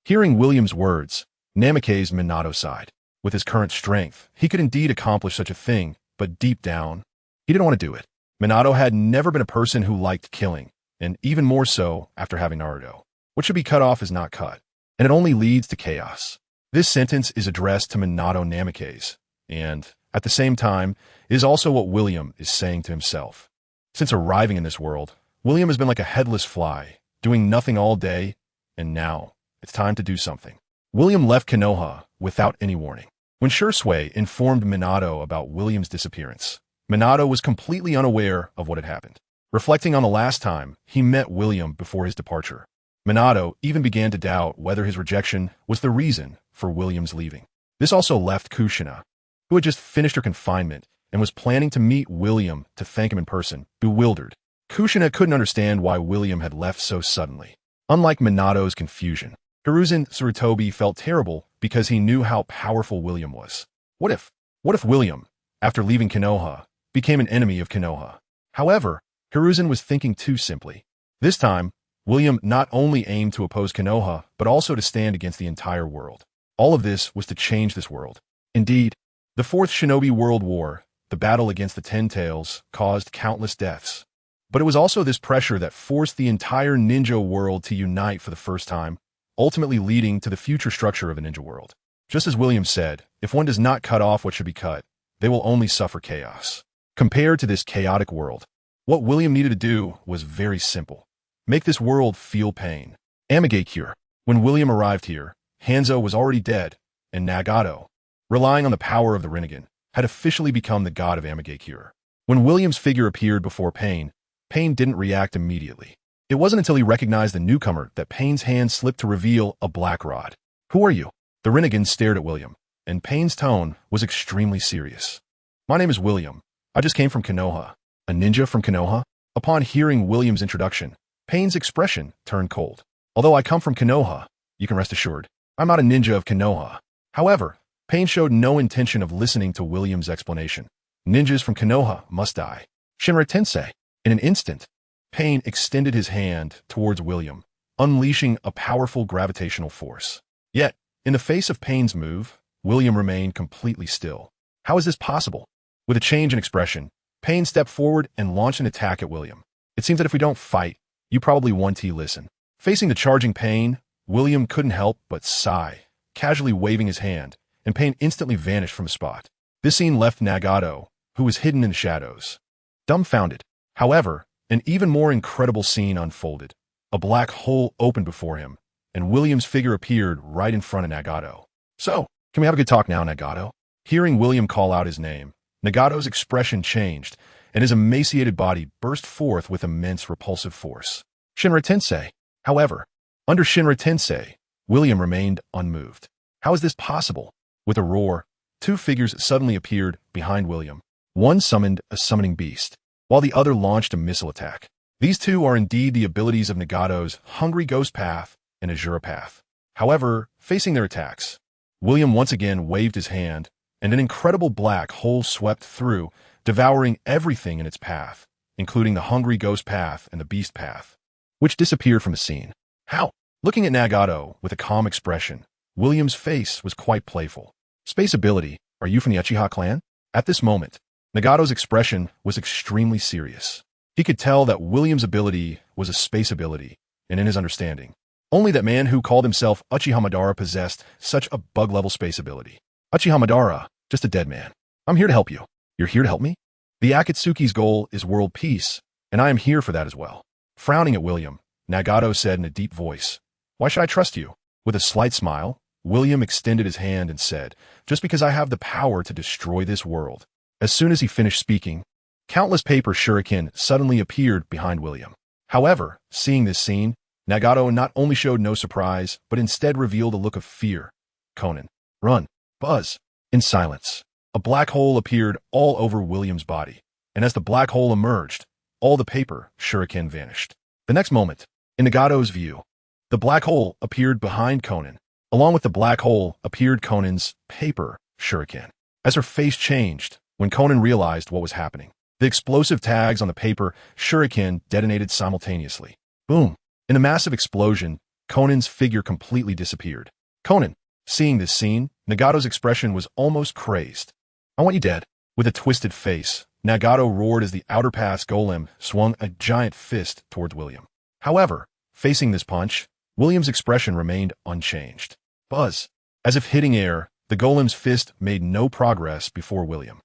Hearing William's words, Namikaze Minato sighed. With his current strength, he could indeed accomplish such a thing, but deep down, he didn't want to do it. Minato had never been a person who liked killing, and even more so after having Naruto. What should be cut off is not cut, and it only leads to chaos. This sentence is addressed to Minato Namikaze, and, at the same time, is also what William is saying to himself. Since arriving in this world, William has been like a headless fly, doing nothing all day, and now, it's time to do something. William left Konoha without any warning. When Shursui informed Minato about William's disappearance, Minato was completely unaware of what had happened. Reflecting on the last time he met William before his departure, Minato even began to doubt whether his rejection was the reason for William's leaving. This also left Kushina, who had just finished her confinement and was planning to meet William to thank him in person, bewildered. Kushina couldn't understand why William had left so suddenly. Unlike Minato's confusion, Hiruzen Sarutobi felt terrible because he knew how powerful William was. What if William, after leaving Konoha, became an enemy of Konoha? However, Hiruzen was thinking too simply. This time, William not only aimed to oppose Konoha, but also to stand against the entire world. All of this was to change this world. Indeed, the Fourth Shinobi World War, the battle against the Ten Tails, caused countless deaths. But it was also this pressure that forced the entire ninja world to unite for the first time, ultimately leading to the future structure of the ninja world. Just as William said, if one does not cut off what should be cut, they will only suffer chaos. Compared to this chaotic world, what William needed to do was very simple. Make this world feel pain. Amigakure. When William arrived here, Hanzo was already dead, and Nagato, relying on the power of the Rinnegan, had officially become the god of Amigakure. When William's figure appeared before Pain, Pain didn't react immediately. It wasn't until he recognized the newcomer that Pain's hand slipped to reveal a black rod. "Who are you?" The Rinnegan stared at William, and Pain's tone was extremely serious. "My name is William. I just came from Konoha." "A ninja from Konoha?" Upon hearing William's introduction, Pain's expression turned cold. "Although I come from Konoha, you can rest assured, I'm not a ninja of Konoha." However, Pain showed no intention of listening to William's explanation. "Ninjas from Konoha must die. Shinra Tensei." In an instant, Pain extended his hand towards William, unleashing a powerful gravitational force. Yet, in the face of Pain's move, William remained completely still. How is this possible? With a change in expression, Pain stepped forward and launched an attack at William. "It seems that if we don't fight, you probably won't listen." Facing the charging Pain, William couldn't help but sigh, casually waving his hand, and pain instantly vanished from the spot. This scene left Nagato, who was hidden in the shadows, dumbfounded. However, an even more incredible scene unfolded. A black hole opened before him, and William's figure appeared right in front of Nagato. "So, can we have a good talk now, Nagato?" Hearing William call out his name, Nagato's expression changed, and his emaciated body burst forth with immense repulsive force. Shinra Tensei. However, under Shinra Tensei, William remained unmoved. How is this possible? With a roar, two figures suddenly appeared behind William. One summoned a summoning beast, while the other launched a missile attack. These two are indeed the abilities of Nagato's Hungry Ghost Path and Azura Path. However, facing their attacks, William once again waved his hand, and an incredible black hole swept through, devouring everything in its path, including the Hungry Ghost Path and the Beast Path, which disappeared from the scene. How? Looking at Nagato with a calm expression, William's face was quite playful. Space ability, are you from the Uchiha clan? At this moment, Nagato's expression was extremely serious. He could tell that William's ability was a space ability, and in his understanding, only that man who called himself Uchiha Madara possessed such a bug-level space ability. Uchiha Madara, just a dead man. I'm here to help you. You're here to help me? The Akatsuki's goal is world peace, and I am here for that as well. Frowning at William, Nagato said in a deep voice, "Why should I trust you?" With a slight smile, William extended his hand and said, "Just because I have the power to destroy this world." As soon as he finished speaking, countless paper shuriken suddenly appeared behind William. However, seeing this scene, Nagato not only showed no surprise, but instead revealed a look of fear. "Conan, run, Buzz." In silence, a black hole appeared all over William's body, and as the black hole emerged, all the paper shuriken vanished. The next moment, in Nagato's view, the black hole appeared behind Conan. Along with the black hole appeared Conan's paper shuriken. As her face changed, when Conan realized what was happening, the explosive tags on the paper shuriken detonated simultaneously. Boom! In a massive explosion, Conan's figure completely disappeared. Conan, seeing this scene, Nagato's expression was almost crazed. "I want you dead." With a twisted face, Nagato roared as the Outer Path's golem swung a giant fist towards William. However, facing this punch, William's expression remained unchanged. Buzz. As if hitting air, the golem's fist made no progress before William.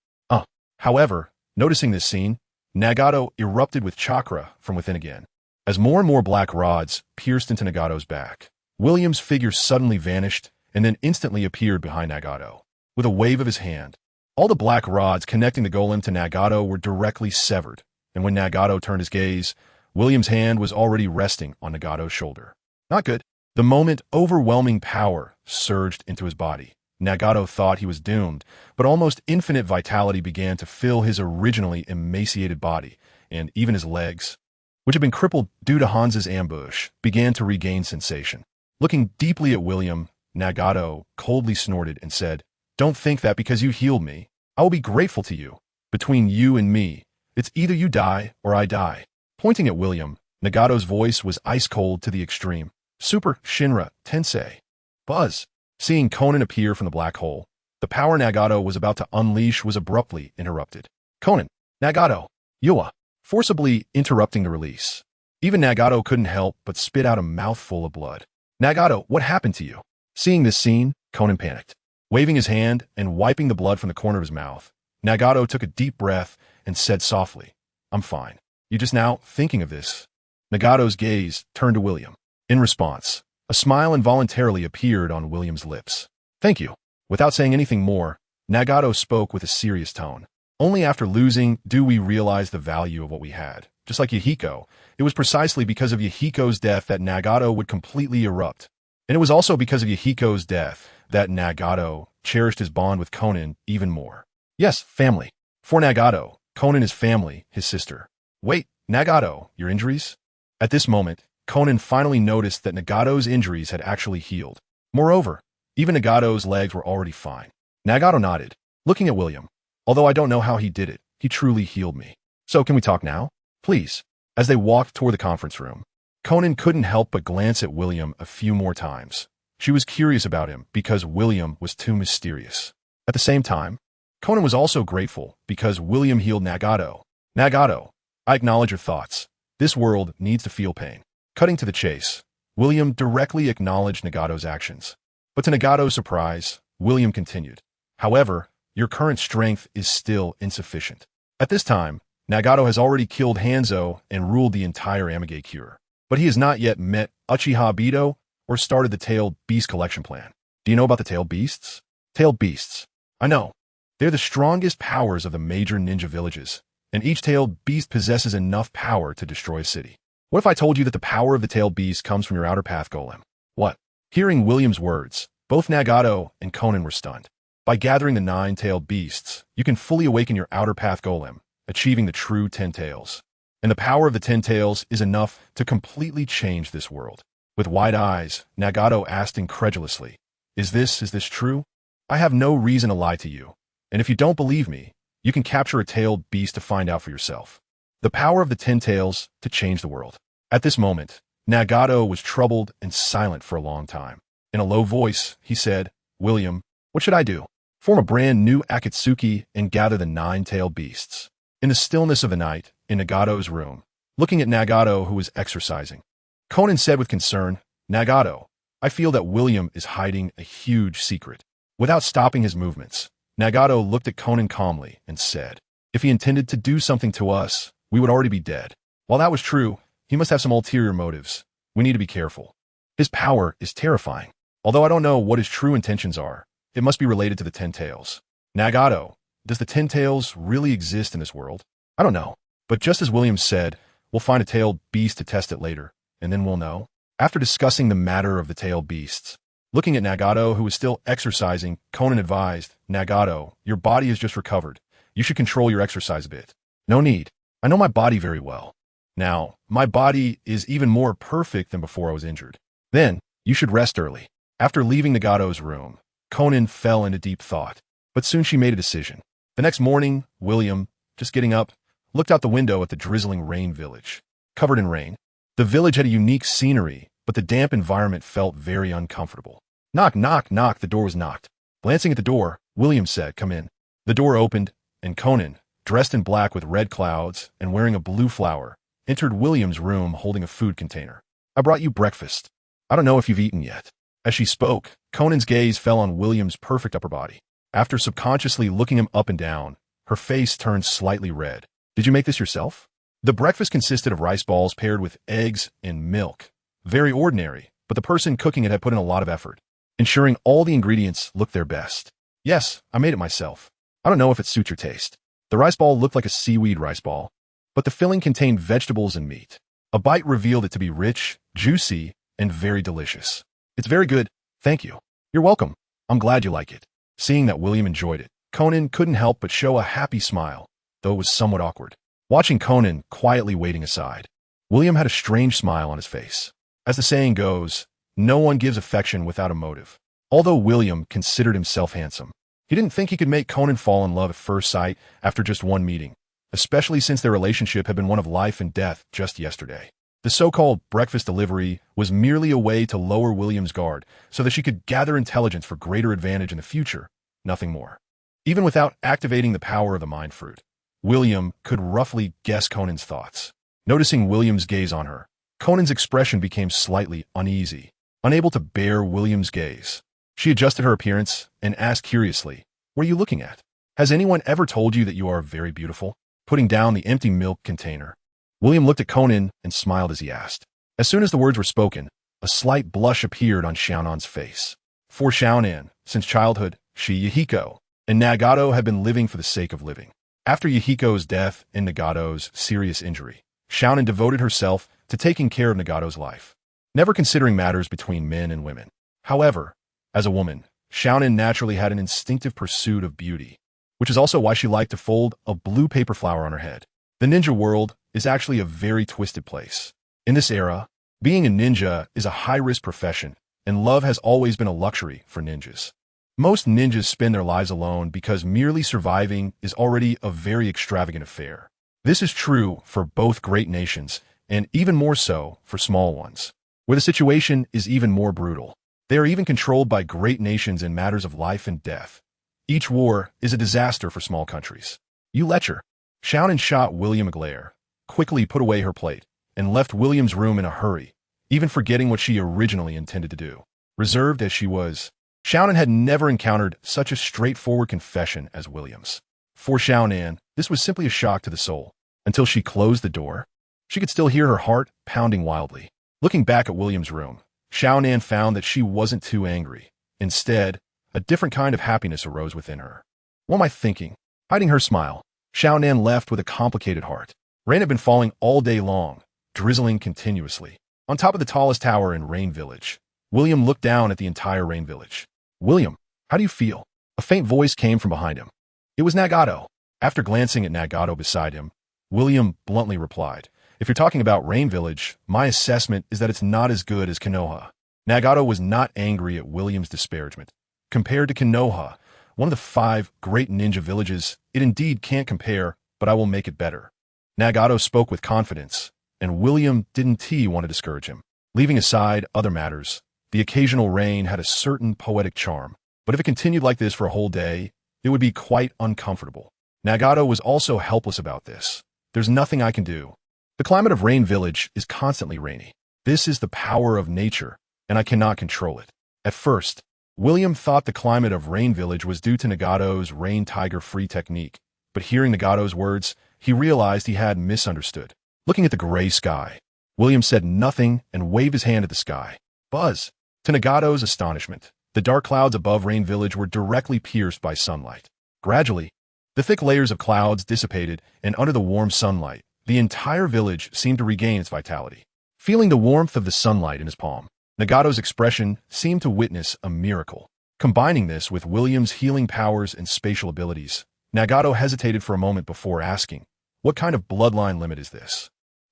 However, noticing this scene, Nagato erupted with chakra from within again. As more and more black rods pierced into Nagato's back, William's figure suddenly vanished and then instantly appeared behind Nagato. With a wave of his hand, all the black rods connecting the golem to Nagato were directly severed, and when Nagato turned his gaze, William's hand was already resting on Nagato's shoulder. Not good. The moment overwhelming power surged into his body. Nagato thought he was doomed, but almost infinite vitality began to fill his originally emaciated body, and even his legs, which had been crippled due to Hansa's ambush, began to regain sensation. Looking deeply at William, Nagato coldly snorted and said, "Don't think that because you healed me, I will be grateful to you. Between you and me, it's either you die or I die." Pointing at William, Nagato's voice was ice-cold to the extreme. "Super Shinra Tensei." Buzz. Seeing Conan appear from the black hole, the power Nagato was about to unleash was abruptly interrupted. Conan, Nagato, Yua, forcibly interrupting the release. Even Nagato couldn't help but spit out a mouthful of blood. "Nagato, what happened to you?" Seeing this scene, Conan panicked. Waving his hand and wiping the blood from the corner of his mouth, Nagato took a deep breath and said softly, "I'm fine. You just now thinking of this?" Nagato's gaze turned to William. In response, a smile involuntarily appeared on William's lips. "Thank you." Without saying anything more, Nagato spoke with a serious tone. "Only after losing do we realize the value of what we had. Just like Yahiko, it was precisely because of Yahiko's death that Nagato would completely erupt. And it was also because of Yahiko's death that Nagato cherished his bond with Conan even more. Yes, family. For Nagato, Conan is family, his sister. Wait, Nagato, your injuries?" At this moment, Conan finally noticed that Nagato's injuries had actually healed. Moreover, even Nagato's legs were already fine. Nagato nodded, looking at William. "Although I don't know how he did it, he truly healed me. So can we talk now? Please." As they walked toward the conference room, Conan couldn't help but glance at William a few more times. She was curious about him because William was too mysterious. At the same time, Conan was also grateful because William healed Nagato. "Nagato, I acknowledge your thoughts. This world needs to feel pain." Cutting to the chase, William directly acknowledged Nagato's actions. But to Nagato's surprise, William continued. However, your current strength is still insufficient. At this time, Nagato has already killed Hanzo and ruled the entire Amage cure. But he has not yet met Uchiha Obito or started the tailed beast collection plan. Do you know about the tailed beasts? Tailed beasts. I know. They're the strongest powers of the major ninja villages, and each tailed beast possesses enough power to destroy a city. What if I told you that the power of the tailed beast comes from your outer path golem? What? Hearing William's words, both Nagato and Conan were stunned. By gathering the 9 tailed beasts, you can fully awaken your outer path golem, achieving the true 10 tails. And the power of the 10 tails is enough to completely change this world. With wide eyes, Nagato asked incredulously, Is this true? I have no reason to lie to you. And if you don't believe me, you can capture a tailed beast to find out for yourself. The power of the 10 tails to change the world. At this moment, Nagato was troubled and silent for a long time. In a low voice, he said, William, what should I do? Form a brand new Akatsuki and gather the 9 tailed beasts. In the stillness of the night, in Nagato's room, looking at Nagato who was exercising, Conan said with concern, Nagato, I feel that William is hiding a huge secret. Without stopping his movements, Nagato looked at Conan calmly and said, If he intended to do something to us, we would already be dead. While that was true, he must have some ulterior motives. We need to be careful. His power is terrifying. Although I don't know what his true intentions are, it must be related to the 10 tails. Nagato, does the 10 tails really exist in this world? I don't know. But just as William said, we'll find a tailed beast to test it later, and then we'll know. After discussing the matter of the tailed beasts, looking at Nagato, who was still exercising, Conan advised, Nagato, your body has just recovered. You should control your exercise a bit. No need. I know my body very well. Now, my body is even more perfect than before I was injured. Then, you should rest early. After leaving Nagato's room, Conan fell into deep thought. But soon she made a decision. The next morning, William, just getting up, looked out the window at the drizzling rain village. Covered in rain, the village had a unique scenery, but the damp environment felt very uncomfortable. Knock, knock, knock, the door was knocked. Glancing at the door, William said, Come in. The door opened, and Conan, dressed in black with red clouds and wearing a blue flower, entered William's room holding a food container. I brought you breakfast. I don't know if you've eaten yet. As she spoke, Conan's gaze fell on William's perfect upper body. After subconsciously looking him up and down, her face turned slightly red. Did you make this yourself? The breakfast consisted of rice balls paired with eggs and milk. Very ordinary, but the person cooking it had put in a lot of effort, ensuring all the ingredients looked their best. Yes, I made it myself. I don't know if it suits your taste. The rice ball looked like a seaweed rice ball, but the filling contained vegetables and meat. A bite revealed it to be rich, juicy, and very delicious. It's very good, thank you. You're welcome. I'm glad you like it. Seeing that William enjoyed it, Conan couldn't help but show a happy smile, though it was somewhat awkward. Watching Conan quietly waiting aside, William had a strange smile on his face. As the saying goes, no one gives affection without a motive. Although William considered himself handsome, he didn't think he could make Conan fall in love at first sight after just one meeting, especially since their relationship had been one of life and death just yesterday. The so-called breakfast delivery was merely a way to lower William's guard so that she could gather intelligence for greater advantage in the future, nothing more. Even without activating the power of the mind fruit, William could roughly guess Conan's thoughts. Noticing William's gaze on her, Conan's expression became slightly uneasy, unable to bear William's gaze. She adjusted her appearance and asked curiously, What are you looking at? Has anyone ever told you that you are very beautiful? Putting down the empty milk container, William looked at Conan and smiled as he asked. As soon as the words were spoken, a slight blush appeared on Xiaonan's face. For Xiaonan, since childhood, she, Yahiko, and Nagato had been living for the sake of living. After Yahiko's death and Nagato's serious injury, Xiaonan devoted herself to taking care of Nagato's life, never considering matters between men and women. However, as a woman, Xiaonan naturally had an instinctive pursuit of beauty, which is also why she liked to fold a blue paper flower on her head. The ninja world is actually a very twisted place. In this era, being a ninja is a high-risk profession, and love has always been a luxury for ninjas. Most ninjas spend their lives alone because merely surviving is already a very extravagant affair. This is true for both great nations, and even more so for small ones, where the situation is even more brutal. They are even controlled by great nations in matters of life and death. Each war is a disaster for small countries. You lecher. Xiaonan shot William a glare, quickly put away her plate, and left William's room in a hurry, even forgetting what she originally intended to do. Reserved as she was, Xiaonan had never encountered such a straightforward confession as William's. For Xiaonan, this was simply a shock to the soul. Until she closed the door, she could still hear her heart pounding wildly. Looking back at William's room, Xiaonan found that she wasn't too angry. Instead, a different kind of happiness arose within her. What am I thinking? Hiding her smile, Xiaonan left with a complicated heart. Rain had been falling all day long, drizzling continuously. On top of the tallest tower in Rain Village, William looked down at the entire Rain Village. William, how do you feel? A faint voice came from behind him. It was Nagato. After glancing at Nagato beside him, William bluntly replied, "If you're talking about Rain Village, my assessment is that it's not as good as Konoha." Nagato was not angry at William's disparagement. Compared to Konoha, one of the 5 great ninja villages, it indeed can't compare, but I will make it better. Nagato spoke with confidence, and William didn't want to discourage him. Leaving aside other matters, the occasional rain had a certain poetic charm, but if it continued like this for a whole day, it would be quite uncomfortable. Nagato was also helpless about this. There's nothing I can do. The climate of Rain Village is constantly rainy. This is the power of nature, and I cannot control it. At first, William thought the climate of Rain Village was due to Nagato's Rain Tiger Free technique, but hearing Nagato's words, he realized he had misunderstood. Looking at the gray sky, William said nothing and waved his hand at the sky. Buzz! To Nagato's astonishment, the dark clouds above Rain Village were directly pierced by sunlight. Gradually, the thick layers of clouds dissipated, and under the warm sunlight, the entire village seemed to regain its vitality. Feeling the warmth of the sunlight in his palm, Nagato's expression seemed to witness a miracle. Combining this with William's healing powers and spatial abilities, Nagato hesitated for a moment before asking, "What kind of bloodline limit is this?"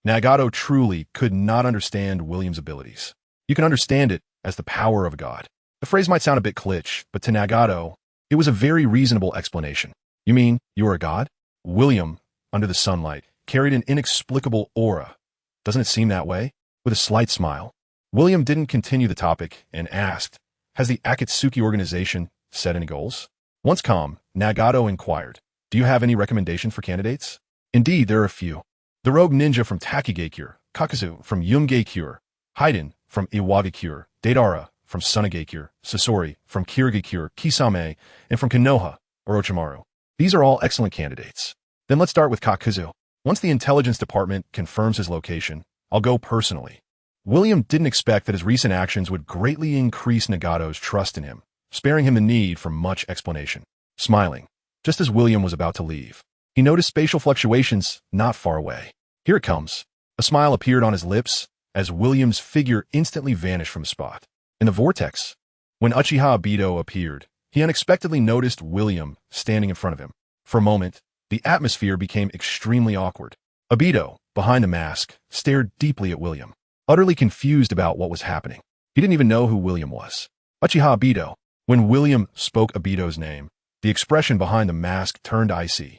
Nagato truly could not understand William's abilities. You can understand it as the power of a god. The phrase might sound a bit kitsch, but to Nagato, it was a very reasonable explanation. "You mean you're a god?" William, under the sunlight, carried an inexplicable aura. "Doesn't it seem that way?" With a slight smile, William didn't continue the topic and asked, "Has the Akatsuki organization set any goals?" Once calm, Nagato inquired, "Do you have any recommendation for candidates?" "Indeed, there are a few. The rogue ninja from Takigakure, Kakazu from Yumgakure, Haiden from Iwagakure, Deidara from Sunagakure, Sasori from Kirigakure, Kisame, and from Konoha, Orochimaru. These are all excellent candidates. Then let's start with Kakazu. Once the intelligence department confirms his location, I'll go personally." William didn't expect that his recent actions would greatly increase Nagato's trust in him, sparing him the need for much explanation. Smiling, just as William was about to leave, he noticed spatial fluctuations not far away. "Here it comes." A smile appeared on his lips as William's figure instantly vanished from the spot. In the vortex, when Uchiha Obito appeared, he unexpectedly noticed William standing in front of him. For a moment, the atmosphere became extremely awkward. Obito, behind the mask, stared deeply at William, utterly confused about what was happening. He didn't even know who William was. Uchiha Obito. When William spoke Obito's name, the expression behind the mask turned icy.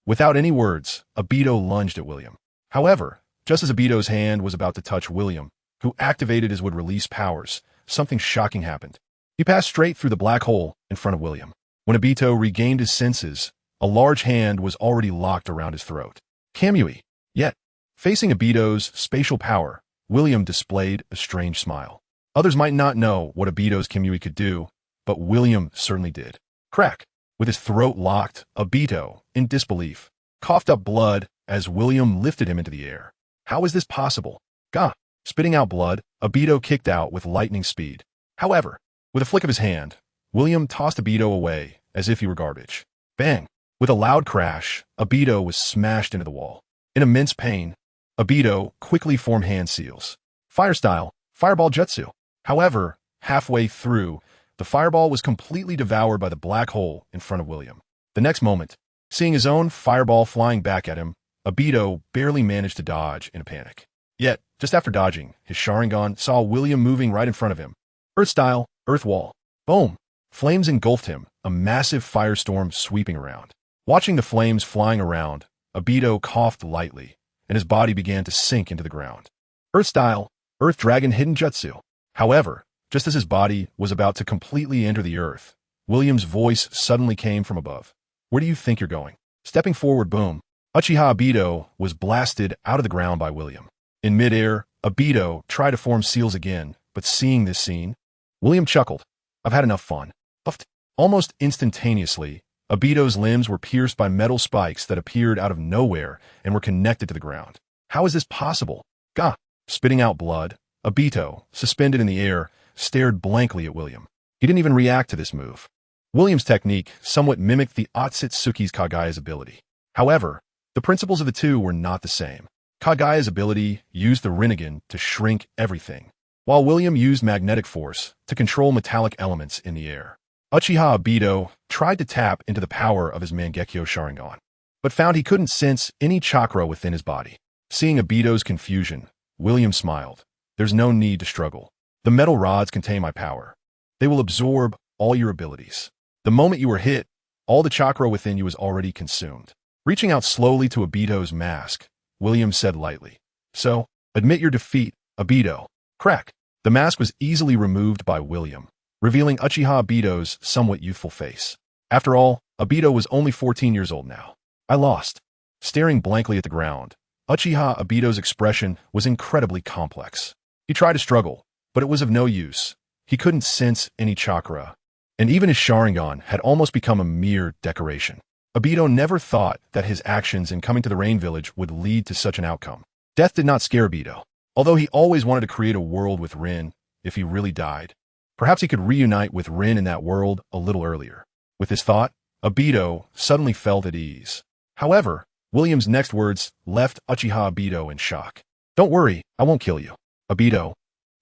Without any words, Obito lunged at William. However, just as Obito's hand was about to touch William, who activated his would-release powers, something shocking happened. He passed straight through the black hole in front of William. When Obito regained his senses, a large hand was already locked around his throat. Kamui. Yet, facing Obito's spatial power, William displayed a strange smile. Others might not know what Obito's Kamui could do, but William certainly did. Crack! With his throat locked, Obito, in disbelief, coughed up blood as William lifted him into the air. How is this possible? Gah! Spitting out blood, Obito kicked out with lightning speed. However, with a flick of his hand, William tossed Obito away as if he were garbage. Bang! With a loud crash, Obito was smashed into the wall. In immense pain, Obito quickly formed hand seals. Fire style, fireball jutsu. However, halfway through, the fireball was completely devoured by the black hole in front of William. The next moment, seeing his own fireball flying back at him, Obito barely managed to dodge in a panic. Yet, just after dodging, his Sharingan saw William moving right in front of him. Earth style, earth wall. Boom! Flames engulfed him, a massive firestorm sweeping around. Watching the flames flying around, Obito coughed lightly, and his body began to sink into the ground. Earth style, earth dragon hidden jutsu. However, just as his body was about to completely enter the earth, William's voice suddenly came from above. "Where do you think you're going?" Stepping forward, boom. Uchiha Obito was blasted out of the ground by William. In midair, Obito tried to form seals again, but seeing this scene, William chuckled. I've had enough fun. Puffed. Almost instantaneously, Obito's limbs were pierced by metal spikes that appeared out of nowhere and were connected to the ground. How is this possible? Gah! Spitting out blood, Obito, suspended in the air, stared blankly at William. He didn't even react to this move. William's technique somewhat mimicked the Otsutsuki's Kagaya's ability. However, the principles of the two were not the same. Kagaya's ability used the Rinnegan to shrink everything, while William used magnetic force to control metallic elements in the air. Uchiha Obito tried to tap into the power of his Mangekyo Sharingan, but found he couldn't sense any chakra within his body. Seeing Obito's confusion, William smiled. There's no need to struggle. The metal rods contain my power. They will absorb all your abilities. The moment you were hit, all the chakra within you was already consumed. Reaching out slowly to Obito's mask, William said lightly, "So, admit your defeat, Obito." Crack. The mask was easily removed by William, revealing Uchiha Obito's somewhat youthful face. After all, Obito was only 14 years old now. I lost. Staring blankly at the ground, Uchiha Obito's expression was incredibly complex. He tried to struggle, but it was of no use. He couldn't sense any chakra, and even his Sharingan had almost become a mere decoration. Obito never thought that his actions in coming to the Rain Village would lead to such an outcome. Death did not scare Obito, although he always wanted to create a world with Rin if he really died. Perhaps he could reunite with Rin in that world a little earlier. With this thought, Obito suddenly felt at ease. However, William's next words left Uchiha Obito in shock. "Don't worry, I won't kill you. Obito,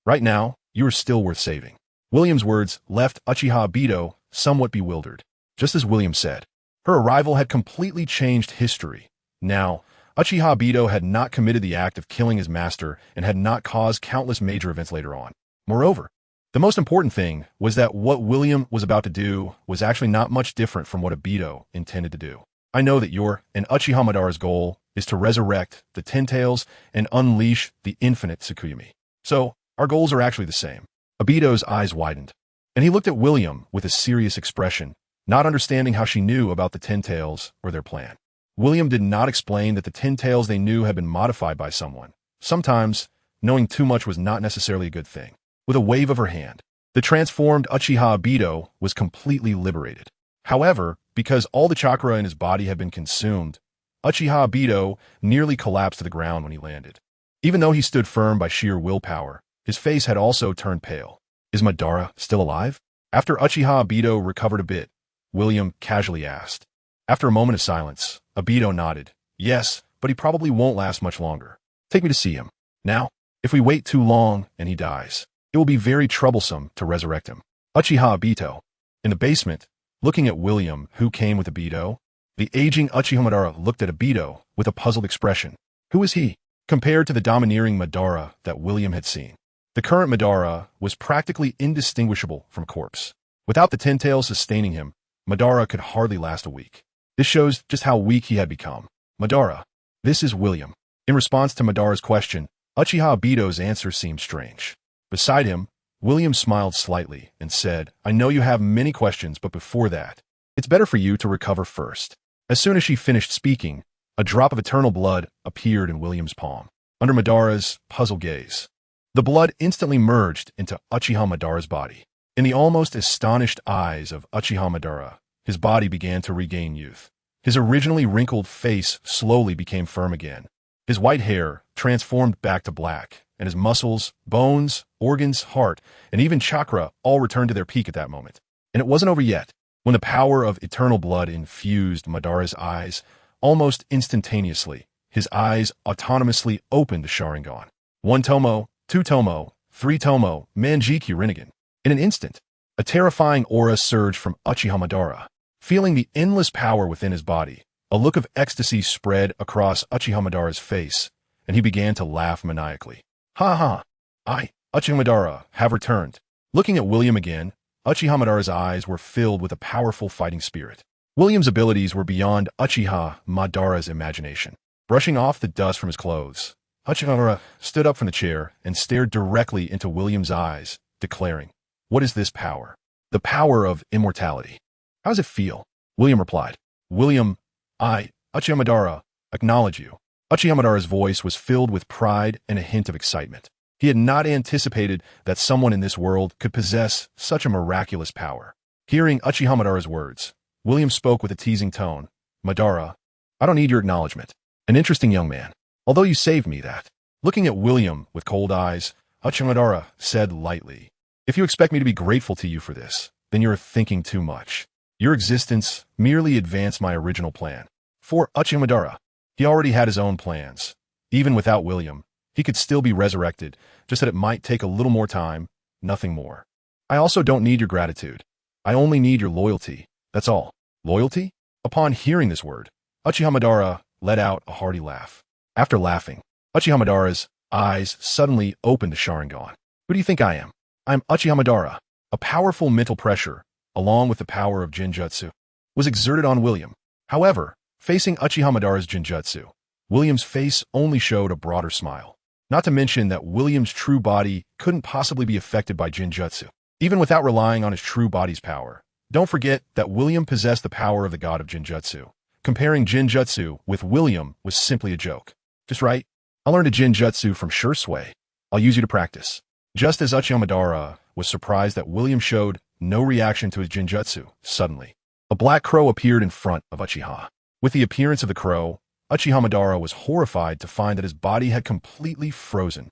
right now, you are still worth saving." William's words left Uchiha Obito somewhat bewildered. Just as William said, her arrival had completely changed history. Now, Uchiha Obito had not committed the act of killing his master and had not caused countless major events later on. Moreover, the most important thing was that what William was about to do was actually not much different from what Obito intended to do. "I know that your and Uchiha Madara's goal is to resurrect the Ten Tails and unleash the infinite Tsukuyami. So, our goals are actually the same." Obito's eyes widened, and he looked at William with a serious expression, not understanding how she knew about the Ten Tails or their plan. William did not explain that the Ten Tails they knew had been modified by someone. Sometimes, knowing too much was not necessarily a good thing. With a wave of her hand, the transformed Uchiha Obito was completely liberated. However, because all the chakra in his body had been consumed, Uchiha Obito nearly collapsed to the ground when he landed. Even though he stood firm by sheer willpower, his face had also turned pale. "Is Madara still alive?" After Uchiha Obito recovered a bit, William casually asked. After a moment of silence, Obito nodded. "Yes, but he probably won't last much longer. Take me to see him. Now, if we wait too long and he dies, it will be very troublesome to resurrect him." Uchiha Obito. In the basement, looking at William, who came with Obito, the aging Uchiha Madara looked at Obito with a puzzled expression. Who is he, compared to the domineering Madara that William had seen? The current Madara was practically indistinguishable from a corpse. Without the Ten Tails sustaining him, Madara could hardly last a week. This shows just how weak he had become. "Madara, this is William." In response to Madara's question, Uchiha Obito's answer seemed strange. Beside him, William smiled slightly and said, "I know you have many questions, but before that, it's better for you to recover first." As soon as she finished speaking, a drop of eternal blood appeared in William's palm. Under Madara's puzzled gaze, the blood instantly merged into Uchiha Madara's body. In the almost astonished eyes of Uchiha Madara, his body began to regain youth. His originally wrinkled face slowly became firm again. His white hair transformed back to black, and his muscles, bones, organs, heart, and even chakra all returned to their peak at that moment. And it wasn't over yet. When the power of eternal blood infused Madara's eyes, almost instantaneously, his eyes autonomously opened to Sharingan. 1 Tomo, 2 Tomo, 3 Tomo, Manjiki Rinnegan. In an instant, a terrifying aura surged from Uchiha Madara. Feeling the endless power within his body, a look of ecstasy spread across Uchiha Madara's face, and he began to laugh maniacally. "Ha ha! I, Uchiha Madara, have returned." Looking at William again, Uchiha Madara's eyes were filled with a powerful fighting spirit. William's abilities were beyond Uchiha Madara's imagination. Brushing off the dust from his clothes, Uchiha Madara stood up from the chair and stared directly into William's eyes, declaring, "What is this power?" "The power of immortality." "How does it feel?" William replied. "William, I, Uchiha Madara, acknowledge you." Uchiha Madara's voice was filled with pride and a hint of excitement. He had not anticipated that someone in this world could possess such a miraculous power. Hearing Uchiha Madara's words, William spoke with a teasing tone. Madara, I don't need your acknowledgement. An interesting young man. Although you saved me that. Looking at William with cold eyes, Uchiha Madara said lightly, if you expect me to be grateful to you for this, then you're thinking too much. Your existence merely advanced my original plan. For Uchiha Madara, he already had his own plans. Even without William, he could still be resurrected, just that it might take a little more time, nothing more. I also don't need your gratitude. I only need your loyalty. That's all. Loyalty? Upon hearing this word, Uchiha Madara let out a hearty laugh. After laughing, Uchiha Madara's eyes suddenly opened to Sharingan. Who do you think I am? I'm Uchiha Madara. A powerful mental pressure, along with the power of Jinjutsu, was exerted on William. However, facing Uchiha Madara's Jinjutsu, William's face only showed a broader smile. Not to mention that William's true body couldn't possibly be affected by Jinjutsu, even without relying on his true body's power. Don't forget that William possessed the power of the god of Jinjutsu. Comparing Jinjutsu with William was simply a joke. Just right. I learned a Jinjutsu from Shursui. I'll use you to practice. Just as Uchiha Madara was surprised that William showed no reaction to his Jinjutsu, suddenly, a black crow appeared in front of Uchiha. With the appearance of the crow, Uchiha Madara was horrified to find that his body had completely frozen.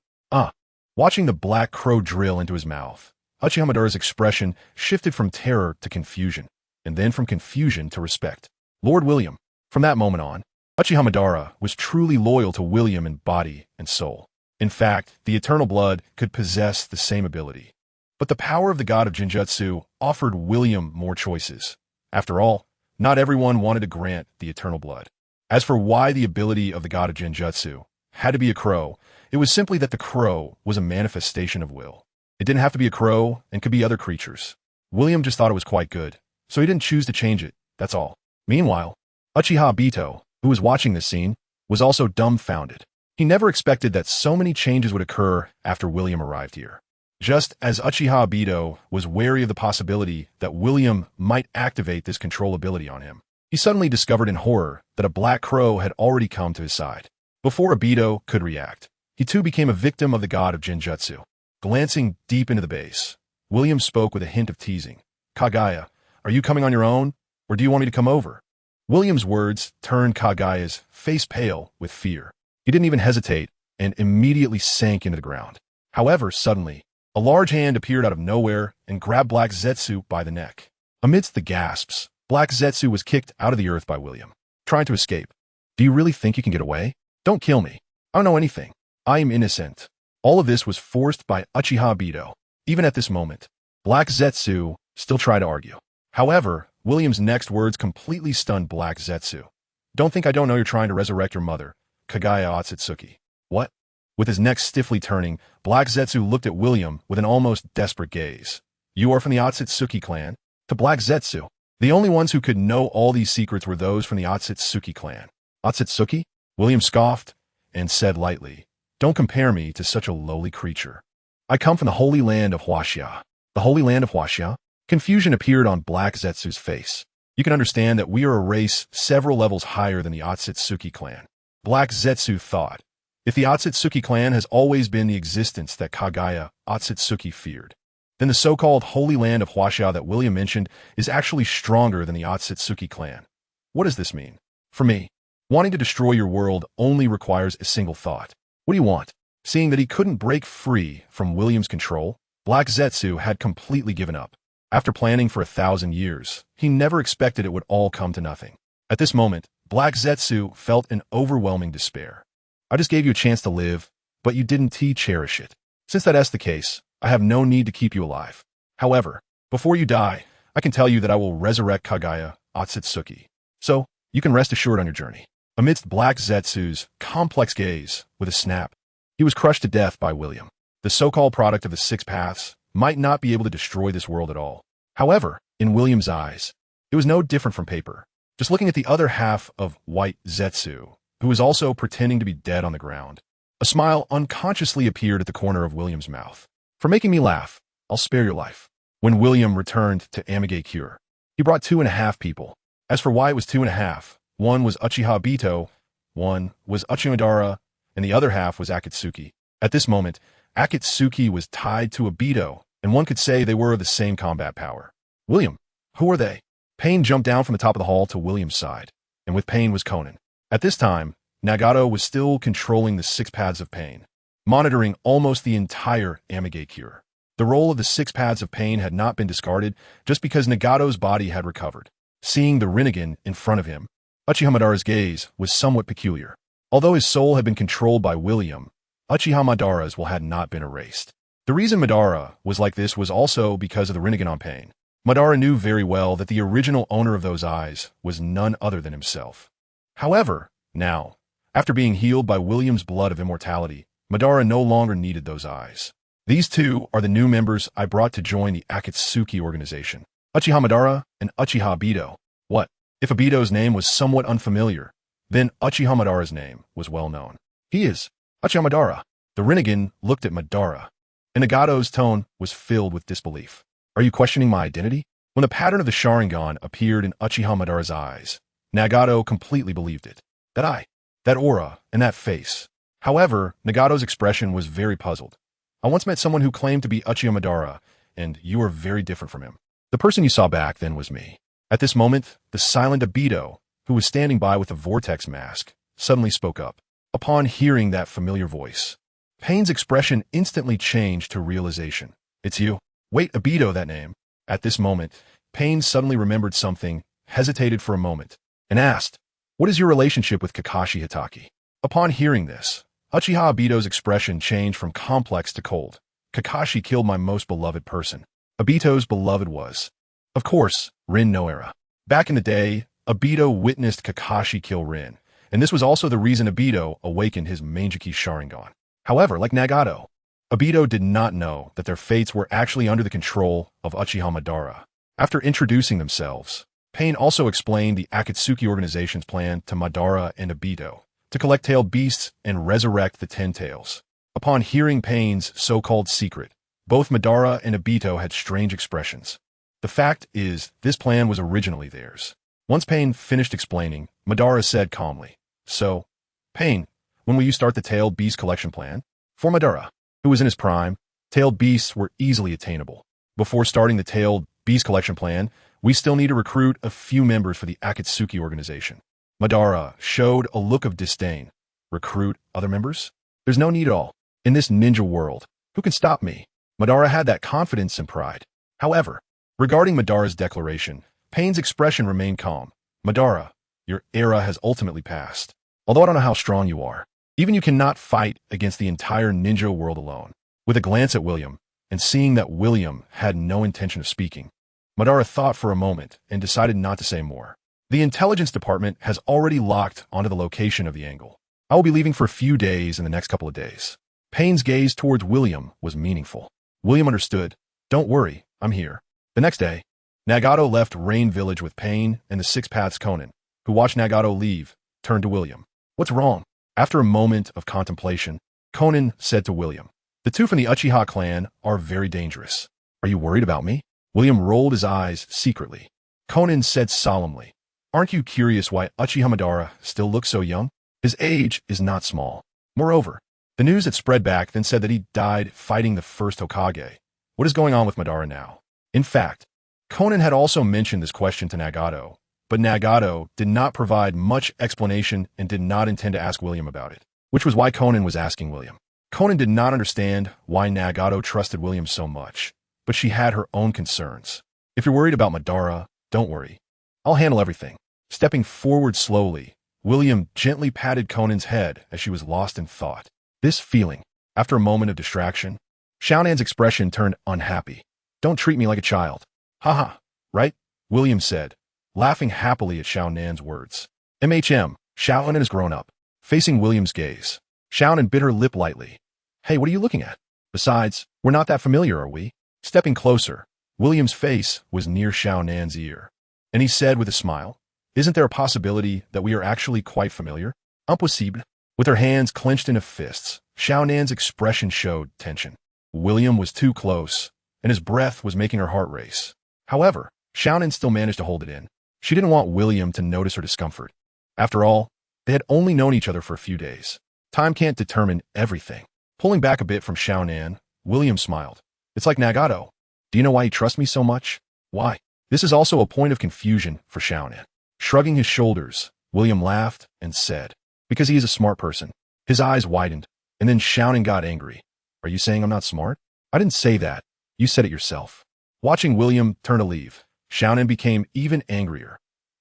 Watching the black crow drill into his mouth, Uchiha Madara's expression shifted from terror to confusion, and then from confusion to respect. Lord William. From that moment on, Uchiha Madara was truly loyal to William in body and soul. In fact, the eternal blood could possess the same ability. But the power of the god of Jinjutsu offered William more choices. After all, not everyone wanted to grant the eternal blood. As for why the ability of the god of Jinjutsu had to be a crow, it was simply that the crow was a manifestation of will. It didn't have to be a crow and could be other creatures. William just thought it was quite good, so he didn't choose to change it, that's all. Meanwhile, Uchiha Obito, who was watching this scene, was also dumbfounded. He never expected that so many changes would occur after William arrived here. Just as Uchiha Obito was wary of the possibility that William might activate this control ability on him, he suddenly discovered in horror that a black crow had already come to his side. Before Obito could react, he too became a victim of the god of Jinjutsu. Glancing deep into the base, William spoke with a hint of teasing. Kagaya, are you coming on your own, or do you want me to come over? William's words turned Kagaya's face pale with fear. He didn't even hesitate and immediately sank into the ground. However, suddenly, a large hand appeared out of nowhere and grabbed Black Zetsu by the neck. Amidst the gasps, Black Zetsu was kicked out of the earth by William, trying to escape. Do you really think you can get away? Don't kill me. I don't know anything. I am innocent. All of this was forced by Uchiha Obito. Even at this moment, Black Zetsu still tried to argue. However, William's next words completely stunned Black Zetsu. Don't think I don't know you're trying to resurrect your mother, Kagaya Otsutsuki. What? With his neck stiffly turning, Black Zetsu looked at William with an almost desperate gaze. You are from the Otsutsuki clan? To Black Zetsu, the only ones who could know all these secrets were those from the Otsutsuki clan. Otsutsuki? William scoffed and said lightly, don't compare me to such a lowly creature. I come from the holy land of Huaxia. The holy land of Huaxia? Confusion appeared on Black Zetsu's face. You can understand that we are a race several levels higher than the Otsutsuki clan. Black Zetsu thought, if the Otsutsuki clan has always been the existence that Kagaya Otsutsuki feared, then the so-called holy land of Huaxia that William mentioned is actually stronger than the Otsutsuki clan. What does this mean? For me, wanting to destroy your world only requires a single thought. What do you want? Seeing that he couldn't break free from William's control, Black Zetsu had completely given up. After planning for 1,000 years, he never expected it would all come to nothing. At this moment, Black Zetsu felt an overwhelming despair. I just gave you a chance to live, but you didn't cherish it. Since that's the case, I have no need to keep you alive. However, before you die, I can tell you that I will resurrect Kagaya Otsutsuki. So, you can rest assured on your journey. Amidst Black Zetsu's complex gaze, with a snap, he was crushed to death by William. The so-called product of the Six Paths might not be able to destroy this world at all. However, in William's eyes, it was no different from paper. Just looking at the other half of White Zetsu, who was also pretending to be dead on the ground, a smile unconsciously appeared at the corner of William's mouth. For making me laugh, I'll spare your life. When William returned to Amigay Cure, he brought 2.5 people. As for why it was 2.5, one was Uchiha Obito, one was Uchiha Madara, and the other half was Akatsuki. At this moment, Akatsuki was tied to Obito, and one could say they were of the same combat power. William, who are they? Pain jumped down from the top of the hall to William's side, and with Pain was Conan. At this time, Nagato was still controlling the 6 paths of pain, monitoring almost the entire Amage cure. The role of the 6 paths of pain had not been discarded just because Nagato's body had recovered. Seeing the Rinnegan in front of him, Uchiha Madara's gaze was somewhat peculiar. Although his soul had been controlled by William, Uchiha Madara's will had not been erased. The reason Madara was like this was also because of the Rinnegan on Pain. Madara knew very well that the original owner of those eyes was none other than himself. However, now, after being healed by William's blood of immortality, Madara no longer needed those eyes. These two are the new members I brought to join the Akatsuki organization, Uchiha Madara and Uchiha Obito. What? If Obito's name was somewhat unfamiliar, then Uchiha Madara's name was well known. He is Uchiha Madara. The Rinnegan looked at Madara, and Nagato's tone was filled with disbelief. Are you questioning my identity? When the pattern of the Sharingan appeared in Uchiha Madara's eyes, Nagato completely believed it. That aura, and that face. However, Nagato's expression was very puzzled. I once met someone who claimed to be Uchiha Madara, and you are very different from him. The person you saw back then was me. At this moment, the silent Obito, who was standing by with a vortex mask, suddenly spoke up. Upon hearing that familiar voice, Pain's expression instantly changed to realization. It's you. Wait, Obito, that name. At this moment, Pain suddenly remembered something, hesitated for a moment, and asked, what is your relationship with Kakashi Hitaki? Upon hearing this, Uchiha Obito's expression changed from complex to cold. Kakashi killed my most beloved person. Obito's beloved was, of course, Rin Noara. Back in the day, Obito witnessed Kakashi kill Rin, and this was also the reason Obito awakened his Mangekyou Sharingan. However, like Nagato, Obito did not know that their fates were actually under the control of Uchiha Madara. After introducing themselves, Pain also explained the Akatsuki organization's plan to Madara and Obito to collect tailed beasts and resurrect the 10 tails. Upon hearing Pain's so-called secret, both Madara and Obito had strange expressions. The fact is, this plan was originally theirs. Once Pain finished explaining, Madara said calmly, so, Pain, when will you start the tailed beast collection plan? For Madara, who was in his prime, tailed beasts were easily attainable. Before starting the tailed beast collection plan, we still need to recruit a few members for the Akatsuki organization. Madara showed a look of disdain. Recruit other members? There's no need at all. In this ninja world, who can stop me? Madara had that confidence and pride. However, regarding Madara's declaration, Pain's expression remained calm. Madara, your era has ultimately passed. Although I don't know how strong you are, even you cannot fight against the entire ninja world alone. With a glance at William, and seeing that William had no intention of speaking, Madara thought for a moment and decided not to say more. The intelligence department has already locked onto the location of the angle. I will be leaving for a few days in the next couple of days. Pain's gaze towards William was meaningful. William understood. Don't worry, I'm here. The next day, Nagato left Rain Village with Pain and the 6 Paths Conan, who watched Nagato leave, turned to William. What's wrong? After a moment of contemplation, Conan said to William, the two from the Uchiha clan are very dangerous. Are you worried about me? William rolled his eyes secretly. Conan said solemnly, aren't you curious why Uchiha Madara still looks so young? His age is not small. Moreover, the news had spread back then said that he died fighting the first Hokage. What is going on with Madara now? In fact, Conan had also mentioned this question to Nagato, but Nagato did not provide much explanation and did not intend to ask William about it, which was why Conan was asking William. Conan did not understand why Nagato trusted William so much, but she had her own concerns. If you're worried about Madara, don't worry. I'll handle everything. Stepping forward slowly, William gently patted Conan's head as she was lost in thought. This feeling, after a moment of distraction, Xiaonan's expression turned unhappy. Don't treat me like a child. Haha, right? William said, laughing happily at Xiaonan's words. Xiaonan has grown up. Facing William's gaze, Xiaonan bit her lip lightly. Hey, what are you looking at? Besides, we're not that familiar, are we? Stepping closer, William's face was near Xiaonan's ear, and he said with a smile, isn't there a possibility that we are actually quite familiar? Impossible. With her hands clenched into fists, Xiaonan's expression showed tension. William was too close, and his breath was making her heart race. However, Xiaonan still managed to hold it in. She didn't want William to notice her discomfort. After all, they had only known each other for a few days. Time can't determine everything. Pulling back a bit from Xiaonan, William smiled. It's like Nagato. Do you know why he trusts me so much? Why? This is also a point of confusion for Xiaonan. Shrugging his shoulders, William laughed and said, because he is a smart person. His eyes widened, and then Xiaonan got angry. Are you saying I'm not smart? I didn't say that. You said it yourself. Watching William turn to leave, Xiaonan became even angrier.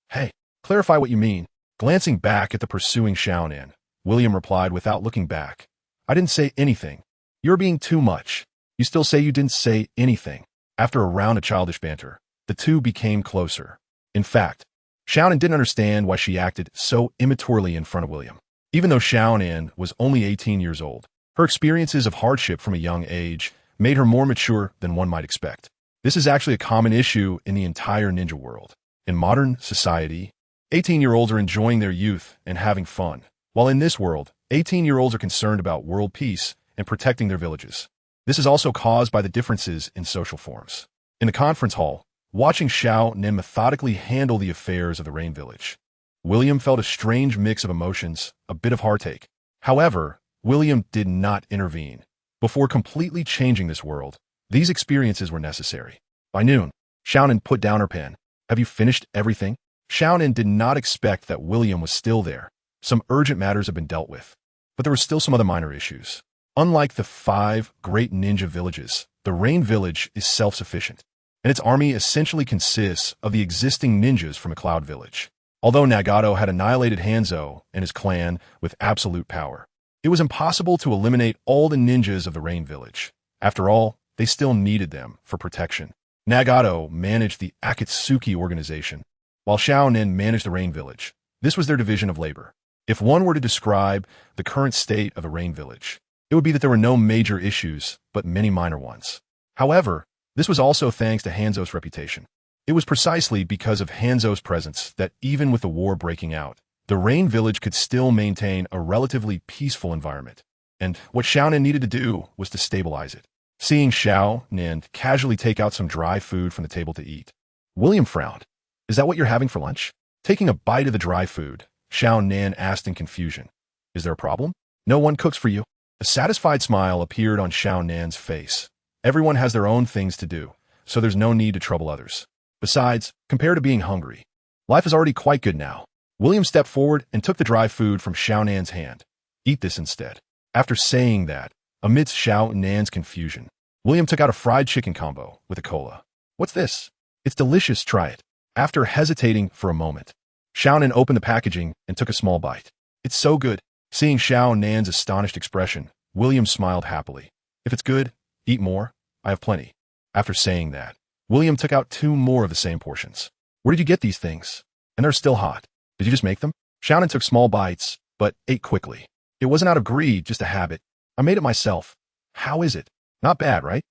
Hey, clarify what you mean. Glancing back at the pursuing Xiaonan, William replied without looking back. I didn't say anything. You're being too much. You still say you didn't say anything. After a round of childish banter, the two became closer. In fact, Xiaonan didn't understand why she acted so immaturely in front of William. Even though Xiaonan was only 18 years old, her experiences of hardship from a young age made her more mature than one might expect. This is actually a common issue in the entire ninja world. In modern society, 18-year-olds are enjoying their youth and having fun, while in this world, 18-year-olds are concerned about world peace and protecting their villages. This is also caused by the differences in social forms. In the conference hall, watching Xiaonan methodically handle the affairs of the Rain Village, William felt a strange mix of emotions, a bit of heartache. However, William did not intervene. Before completely changing this world, these experiences were necessary. By noon, Xiaonan put down her pen. Have you finished everything? Xiaonan did not expect that William was still there. Some urgent matters had been dealt with, but there were still some other minor issues. Unlike the 5 great ninja villages, the Rain Village is self-sufficient, and its army essentially consists of the existing ninjas from a Cloud Village. Although Nagato had annihilated Hanzo and his clan with absolute power, it was impossible to eliminate all the ninjas of the Rain Village. After all, they still needed them for protection. Nagato managed the Akatsuki organization, while Xiaonan managed the Rain Village. This was their division of labor. If one were to describe the current state of the Rain Village, it would be that there were no major issues, but many minor ones. However, this was also thanks to Hanzo's reputation. It was precisely because of Hanzo's presence that even with the war breaking out, the Rain Village could still maintain a relatively peaceful environment. And what Xiaonan needed to do was to stabilize it. Seeing Xiaonan casually take out some dry food from the table to eat, William frowned. Is that what you're having for lunch? Taking a bite of the dry food, Xiaonan asked in confusion. Is there a problem? No one cooks for you. A satisfied smile appeared on Xiaonan's face. Everyone has their own things to do, so there's no need to trouble others. Besides, compared to being hungry, life is already quite good now. William stepped forward and took the dry food from Xiaonan's hand. Eat this instead. After saying that, amidst Xiaonan's confusion, William took out a fried chicken combo with a cola. What's this? It's delicious, try it. After hesitating for a moment, Xiaonan opened the packaging and took a small bite. It's so good. Seeing Xiaonan's astonished expression, William smiled happily. If it's good, eat more. I have plenty. After saying that, William took out 2 more of the same portions. Where did you get these things? And they're still hot. Did you just make them? Xiaonan took small bites, but ate quickly. It wasn't out of greed, just a habit. I made it myself. How is it? Not bad, right?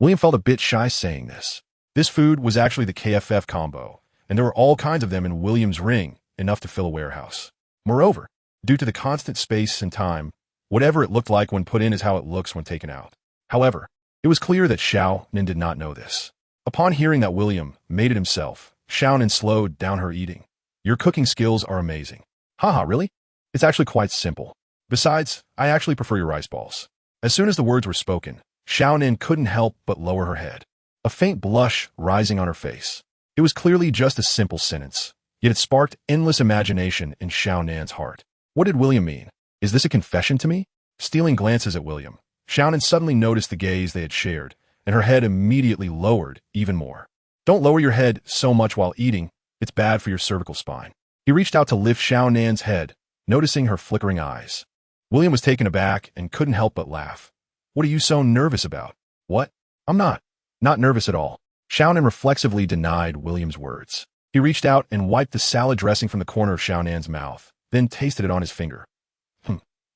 William felt a bit shy saying this. This food was actually the KFF combo, and there were all kinds of them in William's ring, enough to fill a warehouse. Moreover, due to the constant space and time, whatever it looked like when put in is how it looks when taken out. However, it was clear that Xiaonan did not know this. Upon hearing that William made it himself, Xiaonan slowed down her eating. Your cooking skills are amazing. Haha, really? It's actually quite simple. Besides, I actually prefer your rice balls. As soon as the words were spoken, Xiaonan couldn't help but lower her head, a faint blush rising on her face. It was clearly just a simple sentence, yet it sparked endless imagination in Xiaonan's heart. What did William mean? Is this a confession to me? Stealing glances at William, Xiaonan suddenly noticed the gaze they had shared, and her head immediately lowered even more. Don't lower your head so much while eating. It's bad for your cervical spine. He reached out to lift Xiaonan's head, noticing her flickering eyes. William was taken aback and couldn't help but laugh. What are you so nervous about? What? I'm not nervous at all. Xiaonan reflexively denied William's words. He reached out and wiped the salad dressing from the corner of Xiaonan's mouth, then tasted it on his finger.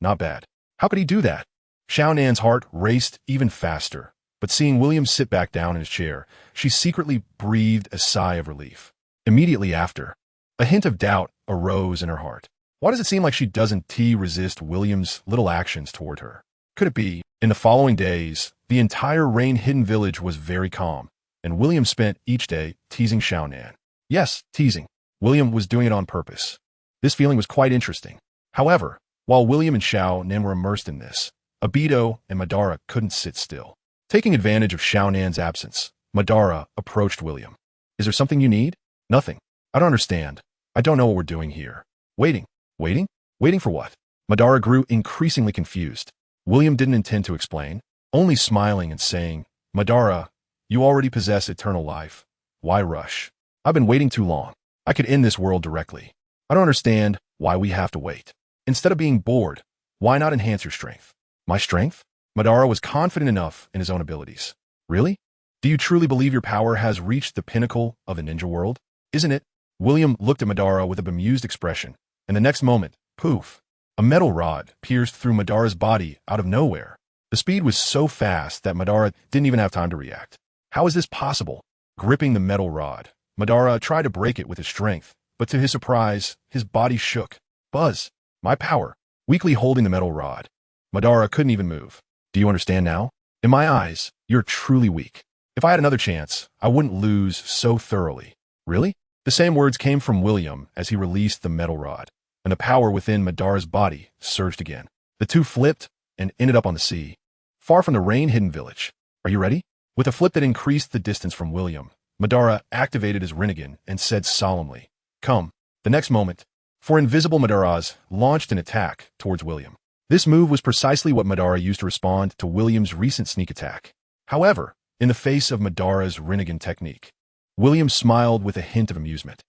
Not bad. How could he do that? Xiaonan's heart raced even faster, but seeing William sit back down in his chair, she secretly breathed a sigh of relief. Immediately after, a hint of doubt arose in her heart. Why does it seem like she doesn't resist William's little actions toward her? Could it be? In the following days, the entire Rain Hidden Village was very calm, and William spent each day teasing Xiaonan. Yes, teasing. William was doing it on purpose. This feeling was quite interesting. However, while William and Xiaonan were immersed in this, Obito and Madara couldn't sit still. Taking advantage of Xiaonan's absence, Madara approached William. Is there something you need? Nothing. I don't understand. I don't know what we're doing here. Waiting. Waiting? Waiting for what? Madara grew increasingly confused. William didn't intend to explain, only smiling and saying, Madara, you already possess eternal life. Why rush? I've been waiting too long. I could end this world directly. I don't understand why we have to wait. Instead of being bored, why not enhance your strength? My strength? Madara was confident enough in his own abilities. Really? Do you truly believe your power has reached the pinnacle of the ninja world? Isn't it? William looked at Madara with a bemused expression, and the next moment, poof, a metal rod pierced through Madara's body out of nowhere. The speed was so fast that Madara didn't even have time to react. How is this possible? Gripping the metal rod, Madara tried to break it with his strength, but to his surprise, his body shook. Buzz, my power, weakly holding the metal rod. Madara couldn't even move. Do you understand now? In my eyes, you're truly weak. If I had another chance, I wouldn't lose so thoroughly. Really? The same words came from William as he released the metal rod, and the power within Madara's body surged again. The two flipped and ended up on the sea, far from the rain-hidden village. Are you ready? With a flip that increased the distance from William, Madara activated his Rinnegan and said solemnly, Come. The next moment, for Invisible Madara's launched an attack towards William. This move was precisely what Madara used to respond to William's recent sneak attack. However, in the face of Madara's Rinnegan technique, William smiled with a hint of amusement.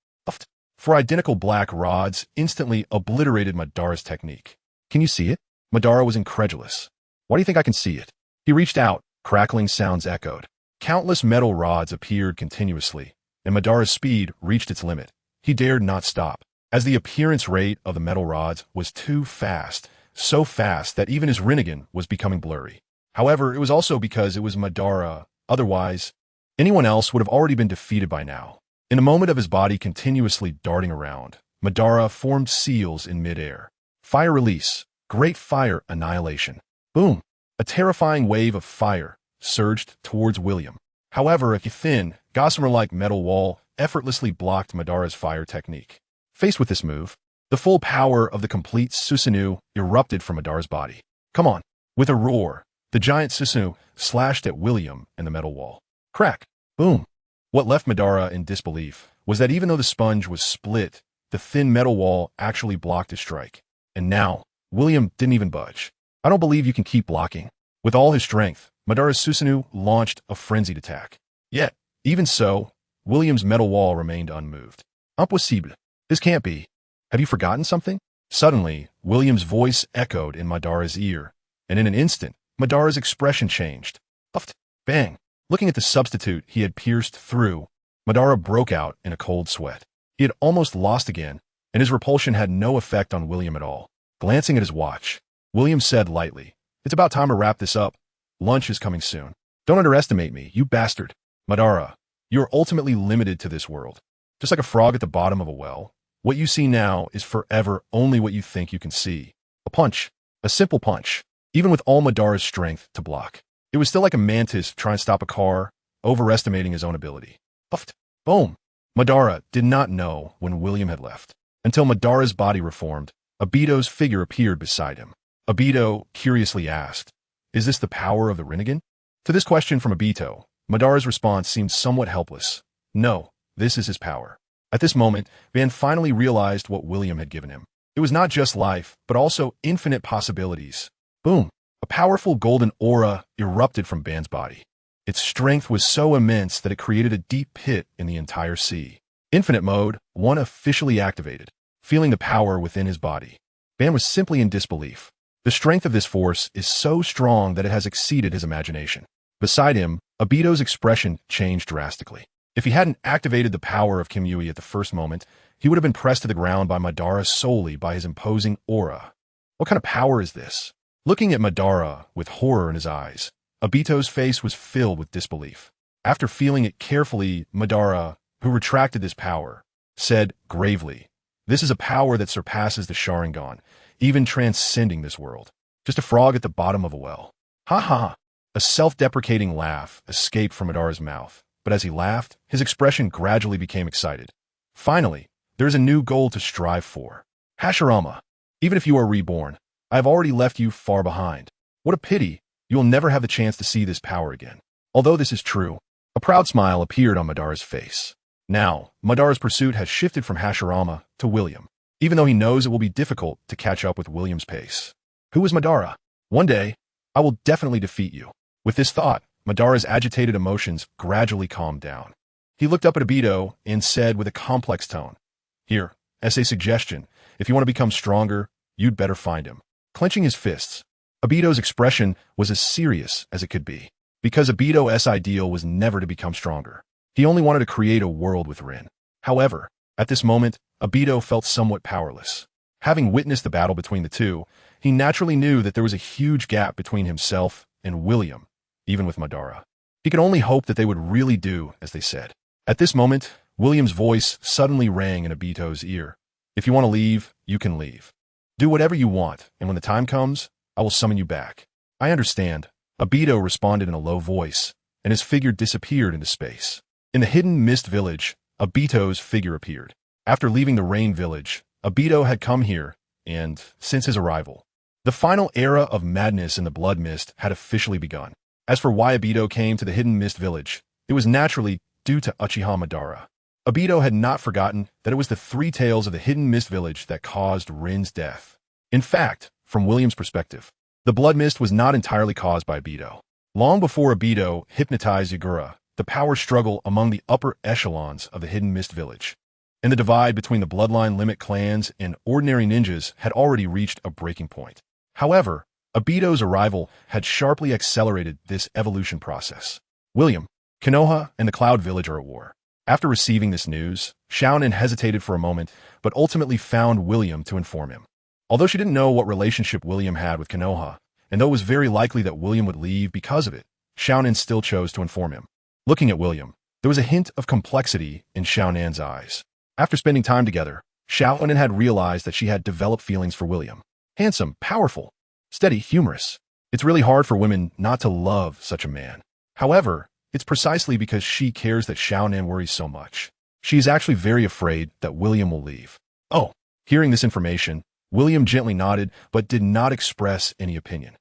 For identical black rods instantly obliterated Madara's technique. Can you see it? Madara was incredulous. Why do you think I can see it? He reached out, crackling sounds echoed. Countless metal rods appeared continuously, and Madara's speed reached its limit. He dared not stop, as the appearance rate of the metal rods was too fast, so fast that even his Rinnegan was becoming blurry. However, it was also because it was Madara. Otherwise, anyone else would have already been defeated by now. In a moment of his body continuously darting around, Madara formed seals in midair. Fire release, great fire annihilation. Boom! A terrifying wave of fire surged towards William. However, a thin, gossamer-like metal wall effortlessly blocked Madara's fire technique. Faced with this move, the full power of the complete Susanoo erupted from Madara's body. Come on! With a roar, the giant Susanoo slashed at William and the metal wall. Crack! Boom! What left Madara in disbelief was that even though the sponge was split, the thin metal wall actually blocked his strike. And now, William didn't even budge. I don't believe you can keep blocking. With all his strength, Madara's Susanoo launched a frenzied attack. Yet, even so, William's metal wall remained unmoved. Impossible. This can't be. Have you forgotten something? Suddenly, William's voice echoed in Madara's ear, and in an instant, Madara's expression changed. Puffed. Bang. Looking at the substitute he had pierced through, Madara broke out in a cold sweat. He had almost lost again, and his repulsion had no effect on William at all. Glancing at his watch, William said lightly, It's about time to wrap this up. Lunch is coming soon. Don't underestimate me, you bastard. Madara, you are ultimately limited to this world. Just like a frog at the bottom of a well, what you see now is forever only what you think you can see. A punch. A simple punch. Even with all Madara's strength to block. It was still like a mantis trying to stop a car, overestimating his own ability. Puffed. Boom. Madara did not know when William had left. Until Madara's body reformed, Obito's figure appeared beside him. Obito curiously asked, Is this the power of the Rinnegan? To this question from Obito, Madara's response seemed somewhat helpless. No, this is his power. At this moment, Van finally realized what William had given him. It was not just life, but also infinite possibilities. Boom. A powerful golden aura erupted from Ban's body. Its strength was so immense that it created a deep pit in the entire sea. Infinite mode, one officially activated, feeling the power within his body. Ban was simply in disbelief. The strength of this force is so strong that it has exceeded his imagination. Beside him, Obito's expression changed drastically. If he hadn't activated the power of Kim Yui at the first moment, he would have been pressed to the ground by Madara solely by his imposing aura. What kind of power is this? Looking at Madara with horror in his eyes, Obito's face was filled with disbelief. After feeling it carefully, Madara, who retracted this power, said gravely, This is a power that surpasses the Sharingan, even transcending this world. Just a frog at the bottom of a well. Ha ha! A self-deprecating laugh escaped from Madara's mouth, but as he laughed, his expression gradually became excited. Finally, there is a new goal to strive for. Hashirama, even if you are reborn, I have already left you far behind. What a pity. You will never have the chance to see this power again. Although this is true, a proud smile appeared on Madara's face. Now, Madara's pursuit has shifted from Hashirama to William, even though he knows it will be difficult to catch up with William's pace. Who is Madara? One day, I will definitely defeat you. With this thought, Madara's agitated emotions gradually calmed down. He looked up at Obito and said with a complex tone, "Here, as a suggestion, if you want to become stronger, you'd better find him." Clenching his fists, Obito's expression was as serious as it could be, because Obito's ideal was never to become stronger. He only wanted to create a world with Rin. However, at this moment, Obito felt somewhat powerless. Having witnessed the battle between the two, he naturally knew that there was a huge gap between himself and William, even with Madara. He could only hope that they would really do as they said. At this moment, William's voice suddenly rang in Obito's ear. "If you want to leave, you can leave. Do whatever you want, and when the time comes, I will summon you back." "I understand," Obito responded in a low voice, and his figure disappeared into space. In the hidden mist village, Obito's figure appeared. After leaving the rain village, Obito had come here, and, since his arrival, the final era of madness in the blood mist had officially begun. As for why Obito came to the hidden mist village, it was naturally due to Uchiha Madara. Obito had not forgotten that it was the three tales of the hidden mist village that caused Rin's death. In fact, from William's perspective, the blood mist was not entirely caused by Obito. Long before Obito hypnotized Yagura, the power struggle among the upper echelons of the hidden mist village, and the divide between the bloodline limit clans and ordinary ninjas had already reached a breaking point. However, Obito's arrival had sharply accelerated this evolution process. William, Konoha, and the Cloud Village are at war. After receiving this news, Xiaonan hesitated for a moment, but ultimately found William to inform him. Although she didn't know what relationship William had with Konoha, and though it was very likely that William would leave because of it, Xiaonan still chose to inform him. Looking at William, there was a hint of complexity in Xiaonan's eyes. After spending time together, Xiaonan had realized that she had developed feelings for William. Handsome, powerful, steady, humorous. It's really hard for women not to love such a man. However, it's precisely because she cares that Xiaonan worries so much. She is actually very afraid that William will leave. Oh, hearing this information, William gently nodded but did not express any opinion.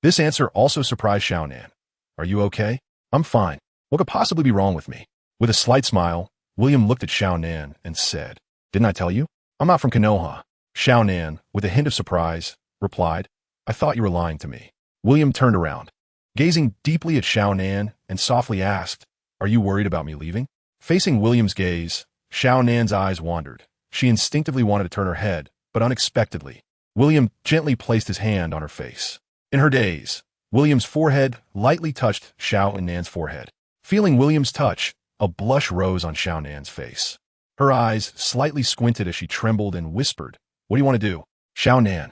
This answer also surprised Xiaonan. "Are you okay?" "I'm fine. What could possibly be wrong with me?" With a slight smile, William looked at Xiaonan and said, "Didn't I tell you? I'm not from Konoha." Xiaonan, with a hint of surprise, replied, "I thought you were lying to me." William turned around, gazing deeply at Xiaonan, and softly asked, "Are you worried about me leaving?" Facing William's gaze, Xiaonan's eyes wandered. She instinctively wanted to turn her head, but unexpectedly, William gently placed his hand on her face. In her daze, William's forehead lightly touched Xiaonan's forehead. Feeling William's touch, a blush rose on Xiaonan's face. Her eyes slightly squinted as she trembled and whispered, "What do you want to do?" "Xiaonan."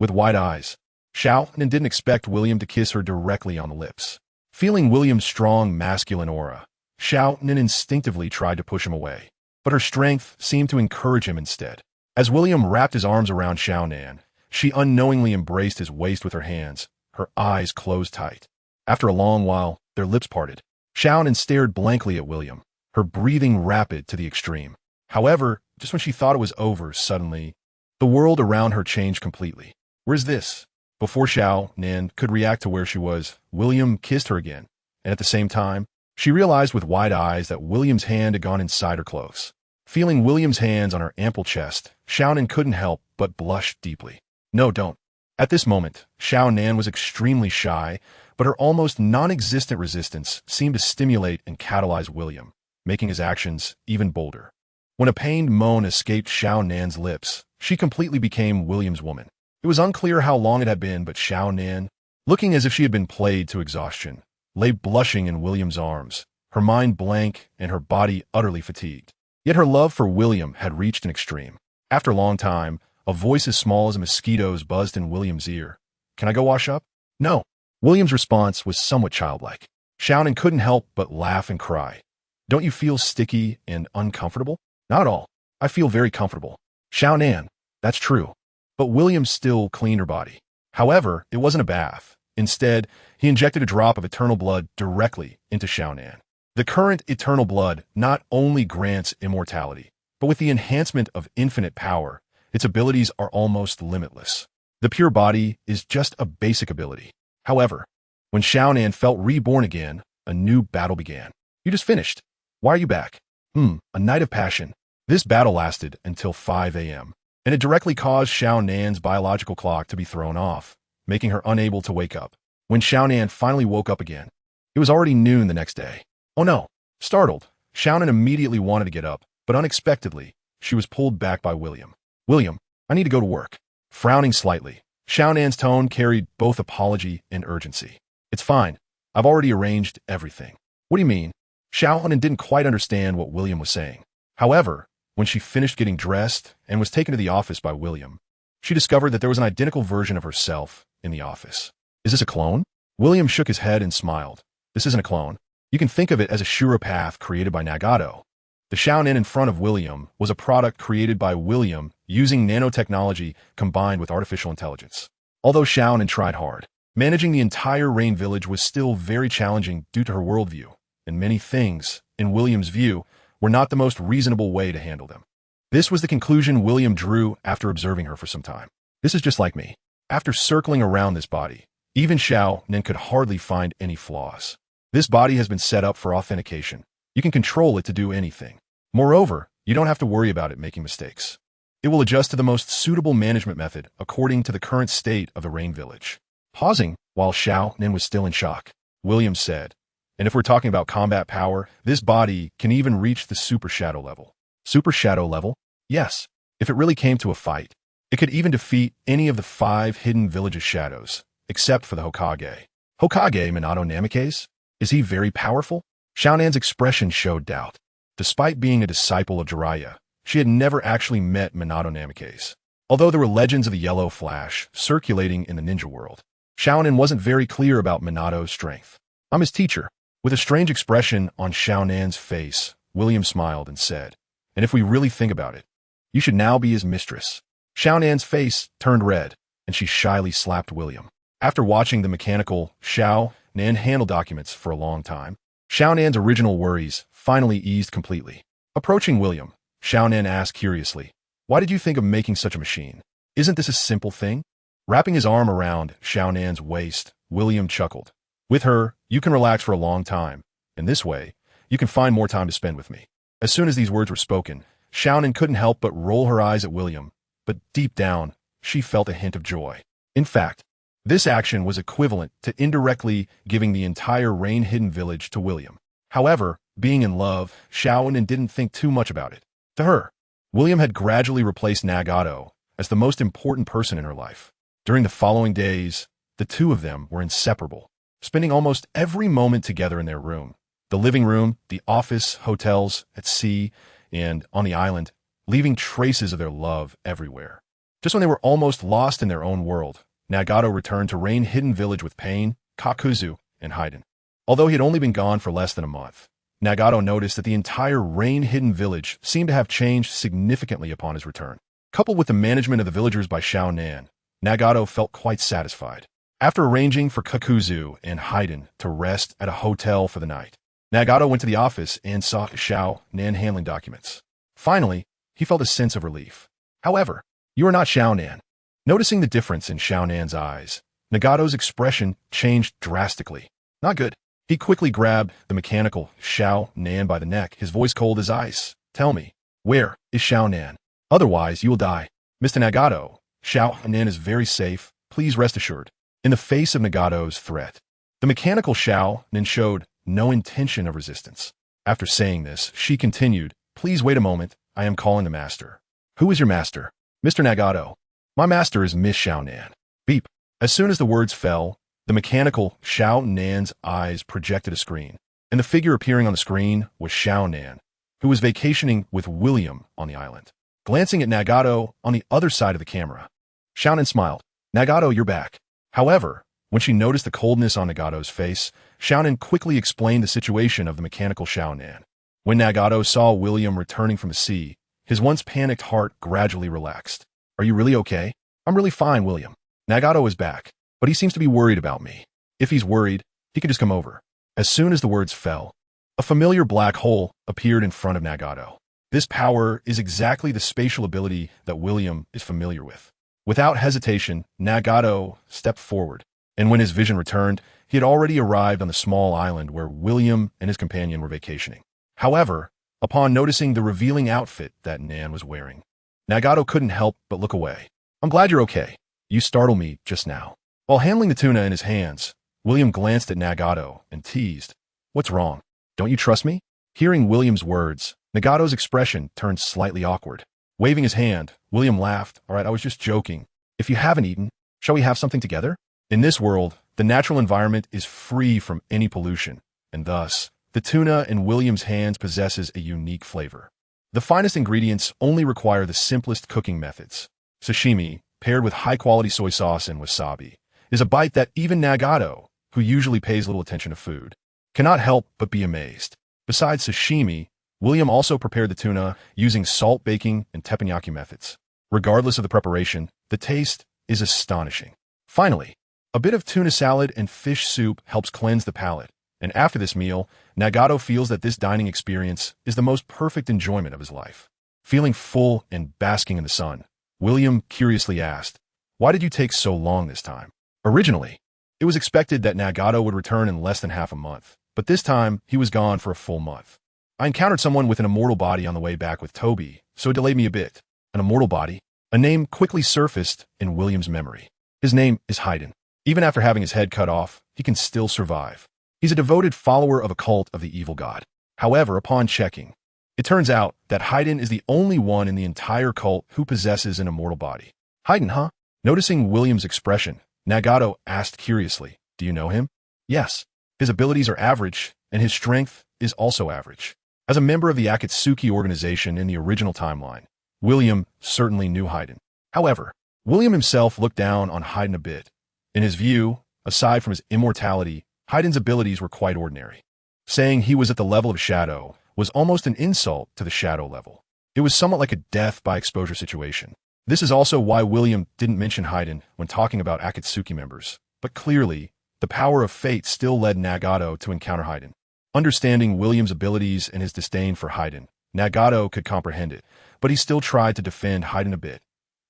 With wide eyes, Xiaonan didn't expect William to kiss her directly on the lips. Feeling William's strong masculine aura, Xiaonan instinctively tried to push him away, but her strength seemed to encourage him instead. As William wrapped his arms around Xiaonan, she unknowingly embraced his waist with her hands, her eyes closed tight. After a long while, their lips parted. Xiaonan stared blankly at William, her breathing rapid to the extreme. However, just when she thought it was over, suddenly, the world around her changed completely. "Where's this?" Before Xiaonan could react to where she was, William kissed her again, and at the same time, she realized with wide eyes that William's hand had gone inside her clothes. Feeling William's hands on her ample chest, Xiaonan couldn't help but blush deeply. "No, don't." At this moment, Xiaonan was extremely shy, but her almost non-existent resistance seemed to stimulate and catalyze William, making his actions even bolder. When a pained moan escaped Xiaonan's lips, she completely became William's woman. It was unclear how long it had been, but Xiaonan, looking as if she had been played to exhaustion, lay blushing in William's arms, her mind blank and her body utterly fatigued. Yet her love for William had reached an extreme. After a long time, a voice as small as a mosquito's buzzed in William's ear. "Can I go wash up?" "No." William's response was somewhat childlike. Xiaonan couldn't help but laugh and cry. "Don't you feel sticky and uncomfortable?" "Not at all. I feel very comfortable." "Xiaonan, that's true." But William still cleaned her body. However, it wasn't a bath. Instead, he injected a drop of eternal blood directly into Xiaonan. The current eternal blood not only grants immortality, but with the enhancement of infinite power, its abilities are almost limitless. The pure body is just a basic ability. However, when Xiaonan felt reborn again, a new battle began. You just finished. Why are you back? A night of passion. This battle lasted until 5 a.m., and it directly caused Xiaonan's biological clock to be thrown off, making her unable to wake up. When Xiaonan finally woke up again, it was already noon the next day. Oh no! Startled, Xiaonan immediately wanted to get up, but unexpectedly, she was pulled back by William. William, I need to go to work. Frowning slightly, Xiaonan's tone carried both apology and urgency. It's fine. I've already arranged everything. What do you mean? Xiaonan didn't quite understand what William was saying. However, when she finished getting dressed and was taken to the office by William, she discovered that there was an identical version of herself in the office. Is this a clone? William shook his head and smiled. This isn't a clone. You can think of it as a Shuropath created by Nagato. The Xiaonan in front of William was a product created by William using nanotechnology combined with artificial intelligence. Although Xiaonan tried hard, managing the entire Rain Village was still very challenging due to her worldview, and many things, in William's view, were not the most reasonable way to handle them. This was the conclusion William drew after observing her for some time. This is just like me. After circling around this body, even Xiaonan could hardly find any flaws. This body has been set up for authentication. You can control it to do anything. Moreover, you don't have to worry about it making mistakes. It will adjust to the most suitable management method according to the current state of the Rain Village. Pausing, while Xiaonan was still in shock, William said, and if we're talking about combat power, this body can even reach the Super Shadow level. Super Shadow level? Yes. If it really came to a fight, it could even defeat any of the 5 hidden villages' shadows, except for the Hokage. Hokage Minato Namikaze? Is he very powerful? Xiaonan's expression showed doubt. Despite being a disciple of Jiraiya, she had never actually met Minato Namikaze. Although there were legends of the Yellow Flash circulating in the ninja world, Xiaonan wasn't very clear about Minato's strength. I'm his teacher. With a strange expression on Xiaonan's face, William smiled and said, and if we really think about it, you should now be his mistress. Xiaonan's face turned red, and she shyly slapped William. After watching the mechanical Xiaonan handle documents for a long time, Xiaonan's original worries finally eased completely. Approaching William, Xiaonan asked curiously, why did you think of making such a machine? Isn't this a simple thing? Wrapping his arm around Xiaonan's waist, William chuckled. With her, you can relax for a long time, and this way, you can find more time to spend with me. As soon as these words were spoken, Xiaonan couldn't help but roll her eyes at William, but deep down, she felt a hint of joy. In fact, this action was equivalent to indirectly giving the entire Rain Hidden Village to William. However, being in love, Xiaonan didn't think too much about it. To her, William had gradually replaced Nagato as the most important person in her life. During the following days, the two of them were inseparable, spending almost every moment together in their room. The living room, the office, hotels, at sea, and on the island, leaving traces of their love everywhere. Just when they were almost lost in their own world, Nagato returned to Rain Hidden Village with Pain, Kakuzu, and Haiden. Although he had only been gone for less than a month, Nagato noticed that the entire Rain Hidden Village seemed to have changed significantly upon his return. Coupled with the management of the villagers by Xiaonan, Nagato felt quite satisfied. After arranging for Kakuzu and Haiden to rest at a hotel for the night, Nagato went to the office and saw Xiaonan handling documents. Finally, he felt a sense of relief. However, you are not Xiaonan. Noticing the difference in Xiaonan's eyes, Nagato's expression changed drastically. Not good. He quickly grabbed the mechanical Xiaonan by the neck, his voice cold as ice. Tell me, where is Xiaonan? Otherwise, you will die. Mr. Nagato, Xiaonan is very safe. Please rest assured. In the face of Nagato's threat, the mechanical Xiaonan showed no intention of resistance. After saying this, she continued, please wait a moment. I am calling the master. Who is your master? Mr. Nagato. My master is Miss Xiaonan. Beep. As soon as the words fell, the mechanical Xiaonan's eyes projected a screen, and the figure appearing on the screen was Xiaonan, who was vacationing with William on the island. Glancing at Nagato on the other side of the camera, Xiaonan smiled. Nagato, you're back. However, when she noticed the coldness on Nagato's face, Xiaonan quickly explained the situation of the mechanical Xiaonan. When Nagato saw William returning from the sea, his once panicked heart gradually relaxed. Are you really okay? I'm really fine, William. Nagato is back, but he seems to be worried about me. If he's worried, he could just come over. As soon as the words fell, a familiar black hole appeared in front of Nagato. This power is exactly the spatial ability that William is familiar with. Without hesitation, Nagato stepped forward, and when his vision returned, he had already arrived on the small island where William and his companion were vacationing. However, upon noticing the revealing outfit that Nan was wearing, Nagato couldn't help but look away. "I'm glad you're okay. You startled me just now." While handling the tuna in his hands, William glanced at Nagato and teased, "What's wrong? Don't you trust me?" Hearing William's words, Nagato's expression turned slightly awkward. Waving his hand, William laughed. "All right, I was just joking. If you haven't eaten, shall we have something together?" In this world, the natural environment is free from any pollution, and thus, the tuna in William's hands possesses a unique flavor. The finest ingredients only require the simplest cooking methods. Sashimi, paired with high-quality soy sauce and wasabi, is a bite that even Nagato, who usually pays little attention to food, cannot help but be amazed. Besides sashimi, William also prepared the tuna using salt baking and teppanyaki methods. Regardless of the preparation, the taste is astonishing. Finally, a bit of tuna salad and fish soup helps cleanse the palate, and after this meal, Nagato feels that this dining experience is the most perfect enjoyment of his life. Feeling full and basking in the sun, William curiously asked, "Why did you take so long this time?" Originally, it was expected that Nagato would return in less than half a month, but this time he was gone for a full month. "I encountered someone with an immortal body on the way back with Toby, so it delayed me a bit." An immortal body? A name quickly surfaced in William's memory. His name is Haydn. Even after having his head cut off, he can still survive. He's a devoted follower of a cult of the evil god. However, upon checking, it turns out that Haydn is the only one in the entire cult who possesses an immortal body. "Haydn, huh?" Noticing William's expression, Nagato asked curiously, "Do you know him?" "Yes. His abilities are average, and his strength is also average." As a member of the Akatsuki organization in the original timeline, William certainly knew Haydn. However, William himself looked down on Haydn a bit. In his view, aside from his immortality, Haydn's abilities were quite ordinary. Saying he was at the level of shadow was almost an insult to the shadow level. It was somewhat like a death by exposure situation. This is also why William didn't mention Haydn when talking about Akatsuki members, but clearly, the power of fate still led Nagato to encounter Haydn. Understanding William's abilities and his disdain for Haydn, Nagato could comprehend it, but he still tried to defend Haydn a bit.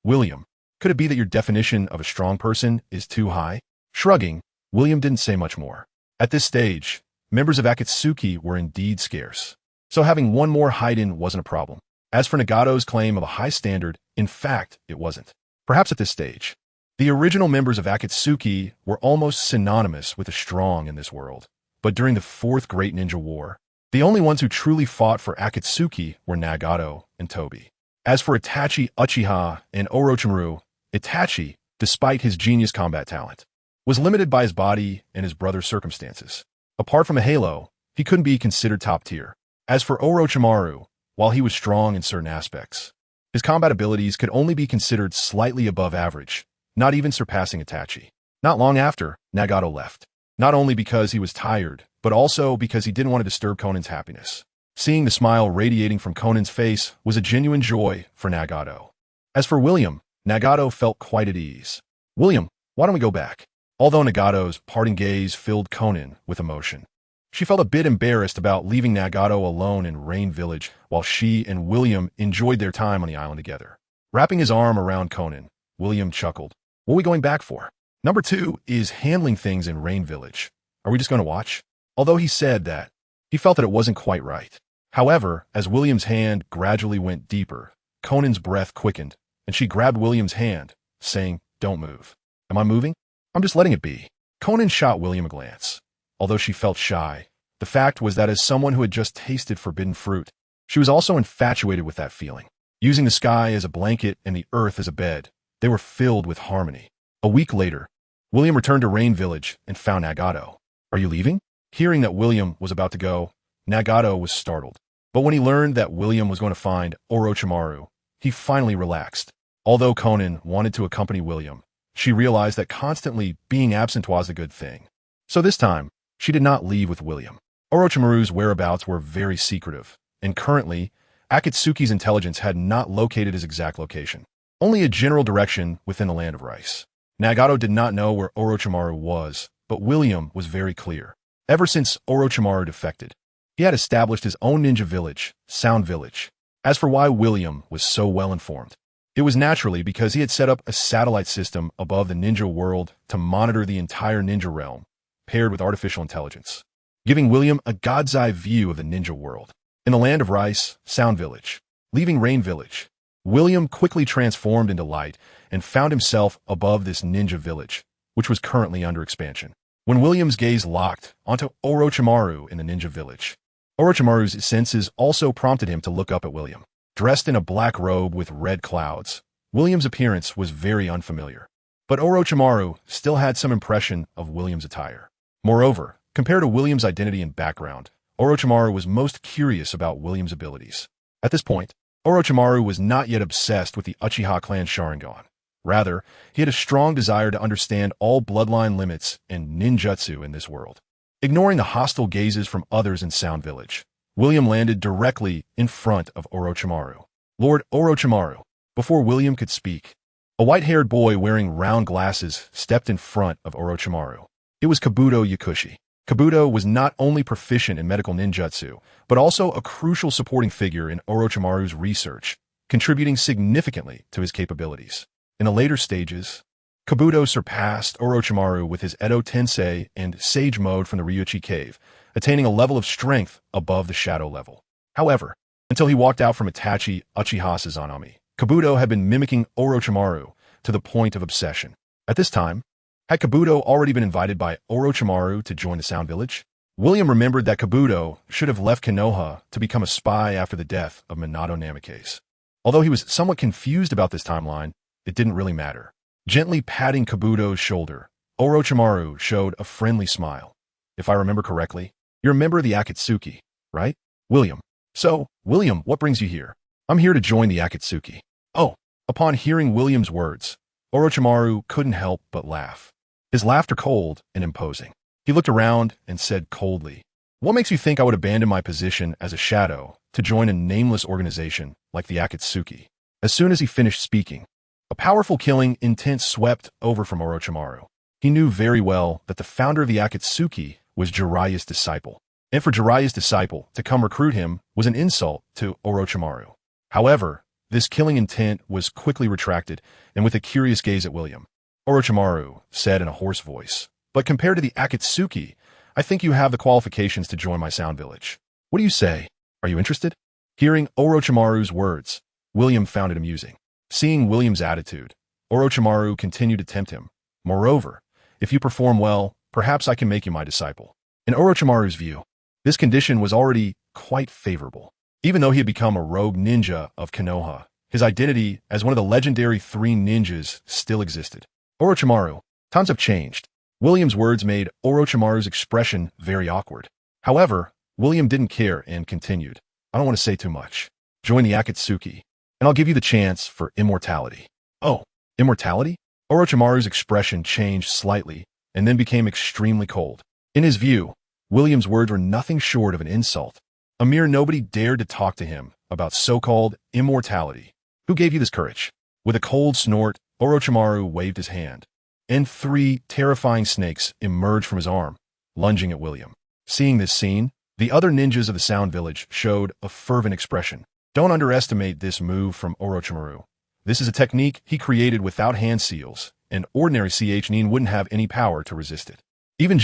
"William, could it be that your definition of a strong person is too high?" Shrugging, William didn't say much more. At this stage, members of Akatsuki were indeed scarce, so having one more Haydn wasn't a problem. As for Nagato's claim of a high standard, in fact, it wasn't. Perhaps at this stage, the original members of Akatsuki were almost synonymous with the strong in this world. But during the Fourth Great Ninja War, the only ones who truly fought for Akatsuki were Nagato and Toby. As for Itachi Uchiha and Orochimaru, Itachi, despite his genius combat talent, was limited by his body and his brother's circumstances. Apart from a halo, he couldn't be considered top tier. As for Orochimaru, while he was strong in certain aspects, his combat abilities could only be considered slightly above average, not even surpassing Itachi. Not long after, Nagato left. Not only because he was tired, but also because he didn't want to disturb Conan's happiness. Seeing the smile radiating from Conan's face was a genuine joy for Nagato. As for William, Nagato felt quite at ease. "William, why don't we go back?" Although Nagato's parting gaze filled Conan with emotion, she felt a bit embarrassed about leaving Nagato alone in Rain Village while she and William enjoyed their time on the island together. Wrapping his arm around Conan, William chuckled. "What are we going back for?" Number 2 is handling things in Rain Village. Are we just going to watch? Although he said that, he felt that it wasn't quite right. However, as William's hand gradually went deeper, Conan's breath quickened, and she grabbed William's hand, saying, "Don't move." "Am I moving?" "I'm just letting it be." Conan shot William a glance. Although she felt shy, the fact was that as someone who had just tasted forbidden fruit, she was also infatuated with that feeling. Using the sky as a blanket and the earth as a bed, they were filled with harmony. A week later, William returned to Rain Village and found Nagato. "Are you leaving?" Hearing that William was about to go, Nagato was startled. But when he learned that William was going to find Orochimaru, he finally relaxed. Although Conan wanted to accompany William, she realized that constantly being absent was a good thing. So this time, she did not leave with William. Orochimaru's whereabouts were very secretive, and currently, Akatsuki's intelligence had not located his exact location. Only a general direction within the land of rice. Nagato did not know where Orochimaru was, but William was very clear. Ever since Orochimaru defected, he had established his own ninja village, Sound Village. As for why William was so well informed, It was naturally because he had set up a satellite system above the ninja world to monitor the entire ninja realm, paired with artificial intelligence, giving William a god's eye view of the ninja world. In the land of Rice, Sound Village, leaving Rain Village, William quickly transformed into light and found himself above this ninja village, which was currently under expansion. When William's gaze locked onto Orochimaru in the ninja village, Orochimaru's senses also prompted him to look up at William. Dressed in a black robe with red clouds, William's appearance was very unfamiliar. But Orochimaru still had some impression of William's attire. Moreover, compared to William's identity and background, Orochimaru was most curious about William's abilities. At this point, Orochimaru was not yet obsessed with the Uchiha clan Sharingan. Rather, he had a strong desire to understand all bloodline limits and ninjutsu in this world. Ignoring the hostile gazes from others in Sound Village, William landed directly in front of Orochimaru. Lord Orochimaru. Before William could speak, a white-haired boy wearing round glasses stepped in front of Orochimaru. It was Kabuto Yakushi. Kabuto was not only proficient in medical ninjutsu, but also a crucial supporting figure in Orochimaru's research, contributing significantly to his capabilities. In the later stages, Kabuto surpassed Orochimaru with his Edo Tensei and Sage Mode from the Ryuchi Cave, attaining a level of strength above the shadow level. However, until he walked out from Itachi Uchiha Sazanami, Kabuto had been mimicking Orochimaru to the point of obsession. At this time, had Kabuto already been invited by Orochimaru to join the Sound Village? William remembered that Kabuto should have left Konoha to become a spy after the death of Minato Namikaze. Although he was somewhat confused about this timeline, it didn't really matter. Gently patting Kabuto's shoulder, Orochimaru showed a friendly smile. If I remember correctly, you're a member of the Akatsuki, right? William. So, William, what brings you here? I'm here to join the Akatsuki. Oh, upon hearing William's words, Orochimaru couldn't help but laugh. His laughter cold and imposing. He looked around and said coldly, "What makes you think I would abandon my position as a shadow to join a nameless organization like the Akatsuki?" As soon as he finished speaking, a powerful killing intent swept over from Orochimaru. He knew very well that the founder of the Akatsuki was Jiraiya's disciple, and for Jiraiya's disciple to come recruit him was an insult to Orochimaru. However, this killing intent was quickly retracted, and with a curious gaze at William, Orochimaru said in a hoarse voice, "But compared to the Akatsuki, I think you have the qualifications to join my Sound Village. What do you say? Are you interested?" Hearing Orochimaru's words, William found it amusing. Seeing William's attitude, Orochimaru continued to tempt him. "Moreover, if you perform well, perhaps I can make you my disciple." In Orochimaru's view, this condition was already quite favorable. Even though he had become a rogue ninja of Konoha, his identity as one of the legendary three ninjas still existed. "Orochimaru, times have changed." William's words made Orochimaru's expression very awkward. However, William didn't care and continued, "I don't want to say too much. Join the Akatsuki, and I'll give you the chance for immortality." "Oh, immortality?" Orochimaru's expression changed slightly and then became extremely cold. In his view, William's words were nothing short of an insult. A mere nobody dared to talk to him about so-called immortality. "Who gave you this courage?" With a cold snort, Orochimaru waved his hand, and 3 terrifying snakes emerged from his arm, lunging at William. Seeing this scene, the other ninjas of the Sound Village showed a fervent expression. Don't underestimate this move from Orochimaru. This is a technique he created without hand seals, and ordinary Nin wouldn't have any power to resist it. Even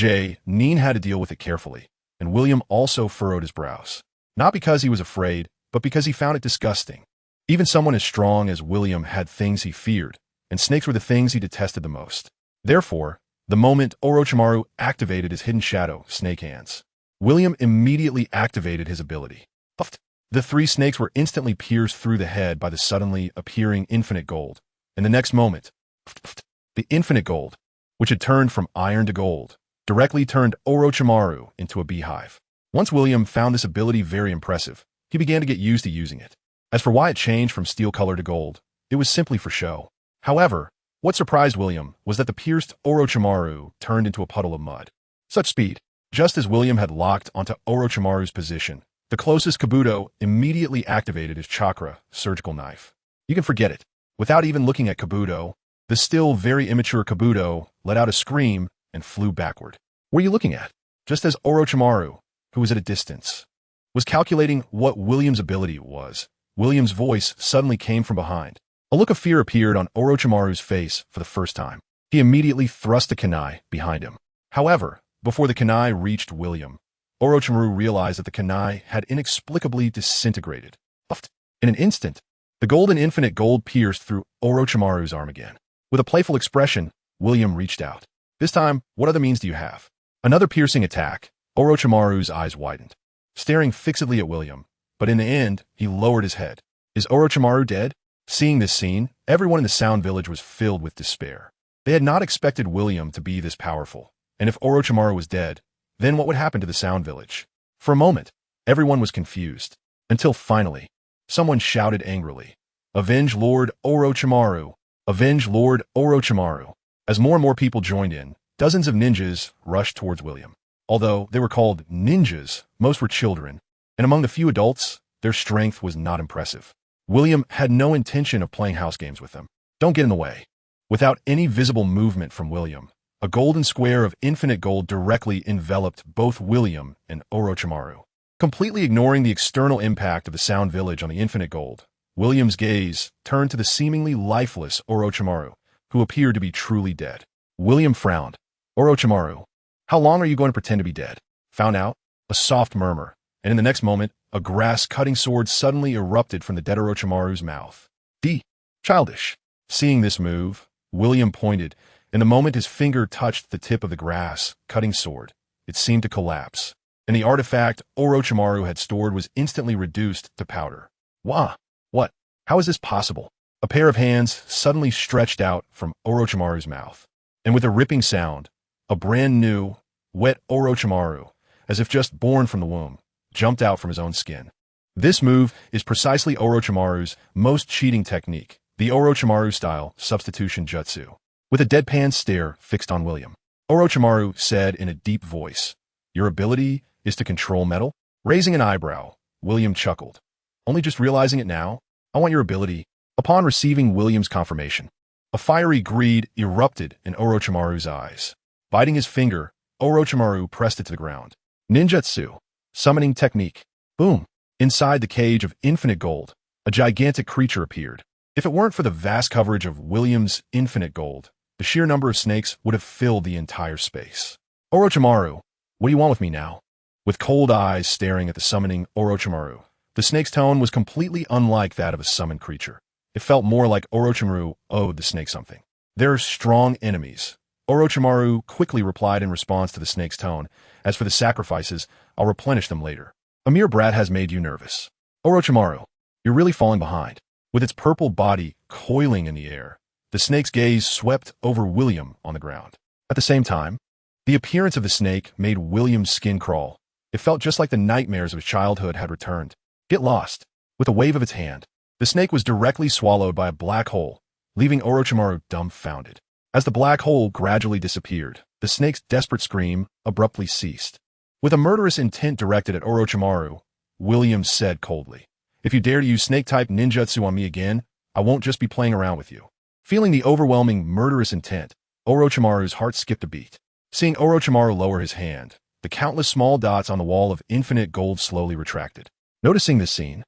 Nin had to deal with it carefully, and William also furrowed his brows. Not because he was afraid, but because he found it disgusting. Even someone as strong as William had things he feared, and snakes were the things he detested the most. Therefore, the moment Orochimaru activated his hidden shadow, Snake Hands, William immediately activated his ability. Puffed. The 3 snakes were instantly pierced through the head by the suddenly appearing infinite gold. In the next moment, the infinite gold, which had turned from iron to gold, directly turned Orochimaru into a beehive. Once William found this ability very impressive, he began to get used to using it. As for why it changed from steel color to gold, it was simply for show. However, what surprised William was that the pierced Orochimaru turned into a puddle of mud. Such speed. Just as William had locked onto Orochimaru's position, the closest Kabuto immediately activated his chakra surgical knife. You can forget it. Without even looking at Kabuto, the still very immature Kabuto let out a scream and flew backward. What are you looking at? Just as Orochimaru, who was at a distance, was calculating what William's ability was, William's voice suddenly came from behind. A look of fear appeared on Orochimaru's face for the first time. He immediately thrust the kunai behind him. However, before the kunai reached William, Orochimaru realized that the kunai had inexplicably disintegrated. In an instant, the golden infinite gold pierced through Orochimaru's arm again. With a playful expression, William reached out. This time, what other means do you have? Another piercing attack. Orochimaru's eyes widened, staring fixedly at William, but in the end, he lowered his head. Is Orochimaru dead? Seeing this scene, everyone in the Sound Village was filled with despair. They had not expected William to be this powerful, and if Orochimaru was dead, then what would happen to the Sound Village? For a moment, everyone was confused, until finally, someone shouted angrily, "Avenge Lord Orochimaru! Avenge Lord Orochimaru!" As more and more people joined in, dozens of ninjas rushed towards William. Although they were called ninjas, most were children, and among the few adults, their strength was not impressive. William had no intention of playing house games with them. Don't get in the way. Without any visible movement from William, a golden square of infinite gold directly enveloped both William and Orochimaru. Completely ignoring the external impact of the Sound Village on the infinite gold, William's gaze turned to the seemingly lifeless Orochimaru, who appeared to be truly dead. William frowned. Orochimaru, how long are you going to pretend to be dead? Found out? A soft murmur, and in the next moment, a grass-cutting sword suddenly erupted from the dead Orochimaru's mouth. Childish. Seeing this move, William pointed, and the moment his finger touched the tip of the grass-cutting sword, it seemed to collapse, and the artifact Orochimaru had stored was instantly reduced to powder. Wah! What? How is this possible? A pair of hands suddenly stretched out from Orochimaru's mouth, and with a ripping sound, a brand new, wet Orochimaru, as if just born from the womb, jumped out from his own skin. This move is precisely Orochimaru's most cheating technique, the Orochimaru-style substitution jutsu. With a deadpan stare fixed on William, Orochimaru said in a deep voice, "Your ability is to control metal?" Raising an eyebrow, William chuckled. "Only just realizing it now? I want your ability." Upon receiving William's confirmation, a fiery greed erupted in Orochimaru's eyes. Biting his finger, Orochimaru pressed it to the ground. Ninjutsu. Summoning technique. Boom. Inside the cage of infinite gold, a gigantic creature appeared. If it weren't for the vast coverage of William's infinite gold, the sheer number of snakes would have filled the entire space. Orochimaru, what do you want with me now? With cold eyes staring at the summoning Orochimaru, the snake's tone was completely unlike that of a summoned creature. It felt more like Orochimaru owed the snake something. They're strong enemies. Orochimaru quickly replied in response to the snake's tone, "As for the sacrifices, I'll replenish them later. A mere brat has made you nervous. Orochimaru, you're really falling behind." With its purple body coiling in the air, the snake's gaze swept over William on the ground. At the same time, the appearance of the snake made William's skin crawl. It felt just like the nightmares of his childhood had returned. Get lost. With a wave of its hand, the snake was directly swallowed by a black hole, leaving Orochimaru dumbfounded. As the black hole gradually disappeared, the snake's desperate scream abruptly ceased. With a murderous intent directed at Orochimaru, William said coldly, "If you dare to use snake-type ninjutsu on me again, I won't just be playing around with you." Feeling the overwhelming murderous intent, Orochimaru's heart skipped a beat. Seeing Orochimaru lower his hand, the countless small dots on the wall of infinite gold slowly retracted. Noticing this scene,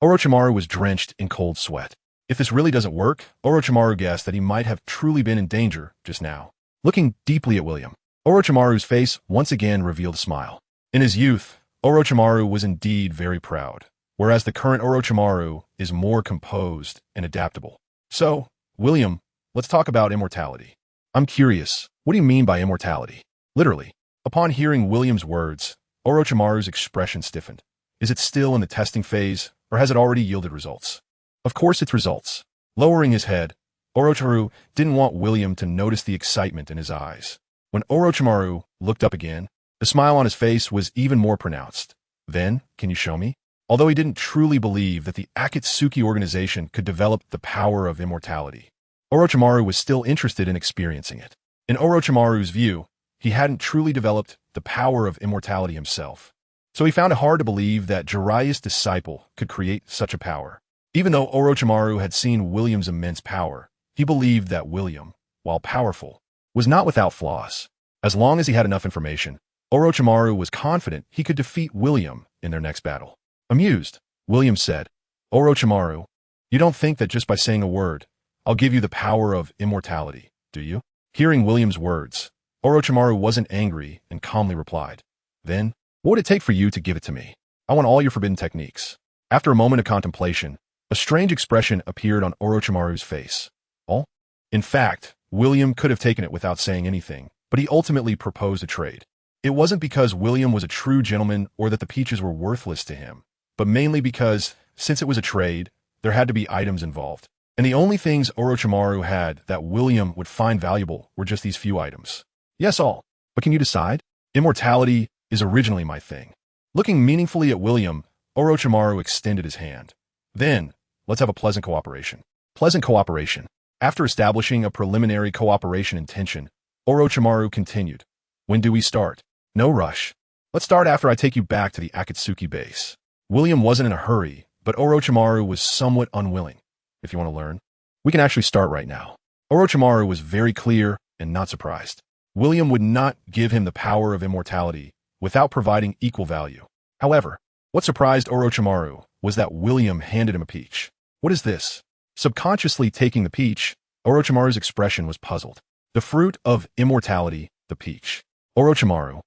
Orochimaru was drenched in cold sweat. If this really doesn't work, Orochimaru guessed that he might have truly been in danger just now. Looking deeply at William, Orochimaru's face once again revealed a smile. In his youth, Orochimaru was indeed very proud, whereas the current Orochimaru is more composed and adaptable. So, William, let's talk about immortality. I'm curious, what do you mean by immortality? Literally. Upon hearing William's words, Orochimaru's expression stiffened. Is it still in the testing phase, or has it already yielded results? Of course it's results. Lowering his head, Orochimaru didn't want William to notice the excitement in his eyes. When Orochimaru looked up again, the smile on his face was even more pronounced. Then, can you show me? Although he didn't truly believe that the Akatsuki organization could develop the power of immortality, Orochimaru was still interested in experiencing it. In Orochimaru's view, he hadn't truly developed the power of immortality himself. So he found it hard to believe that Jiraiya's disciple could create such a power. Even though Orochimaru had seen William's immense power, he believed that William, while powerful, was not without flaws. As long as he had enough information, Orochimaru was confident he could defeat William in their next battle. Amused, William said, "Orochimaru, you don't think that just by saying a word, I'll give you the power of immortality, do you? Hearing William's words, Orochimaru wasn't angry and calmly replied, Then, what would it take for you to give it to me? I want all your forbidden techniques. After a moment of contemplation, a strange expression appeared on Orochimaru's face. All? In fact, William could have taken it without saying anything, but he ultimately proposed a trade. It wasn't because William was a true gentleman or that the peaches were worthless to him, but mainly because, since it was a trade, there had to be items involved. And the only things Orochimaru had that William would find valuable were just these few items. Yes, all. But can you decide? Immortality is originally my thing. Looking meaningfully at William, Orochimaru extended his hand. Then, let's have a pleasant cooperation. Pleasant cooperation. After establishing a preliminary cooperation intention, Orochimaru continued. When do we start? No rush. Let's start after I take you back to the Akatsuki base. William wasn't in a hurry, but Orochimaru was somewhat unwilling. If you want to learn, we can actually start right now. Orochimaru was very clear and not surprised. William would not give him the power of immortality without providing equal value. However, what surprised Orochimaru was that William handed him a peach. What is this? Subconsciously taking the peach, Orochimaru's expression was puzzled. The fruit of immortality, the peach. Orochimaru,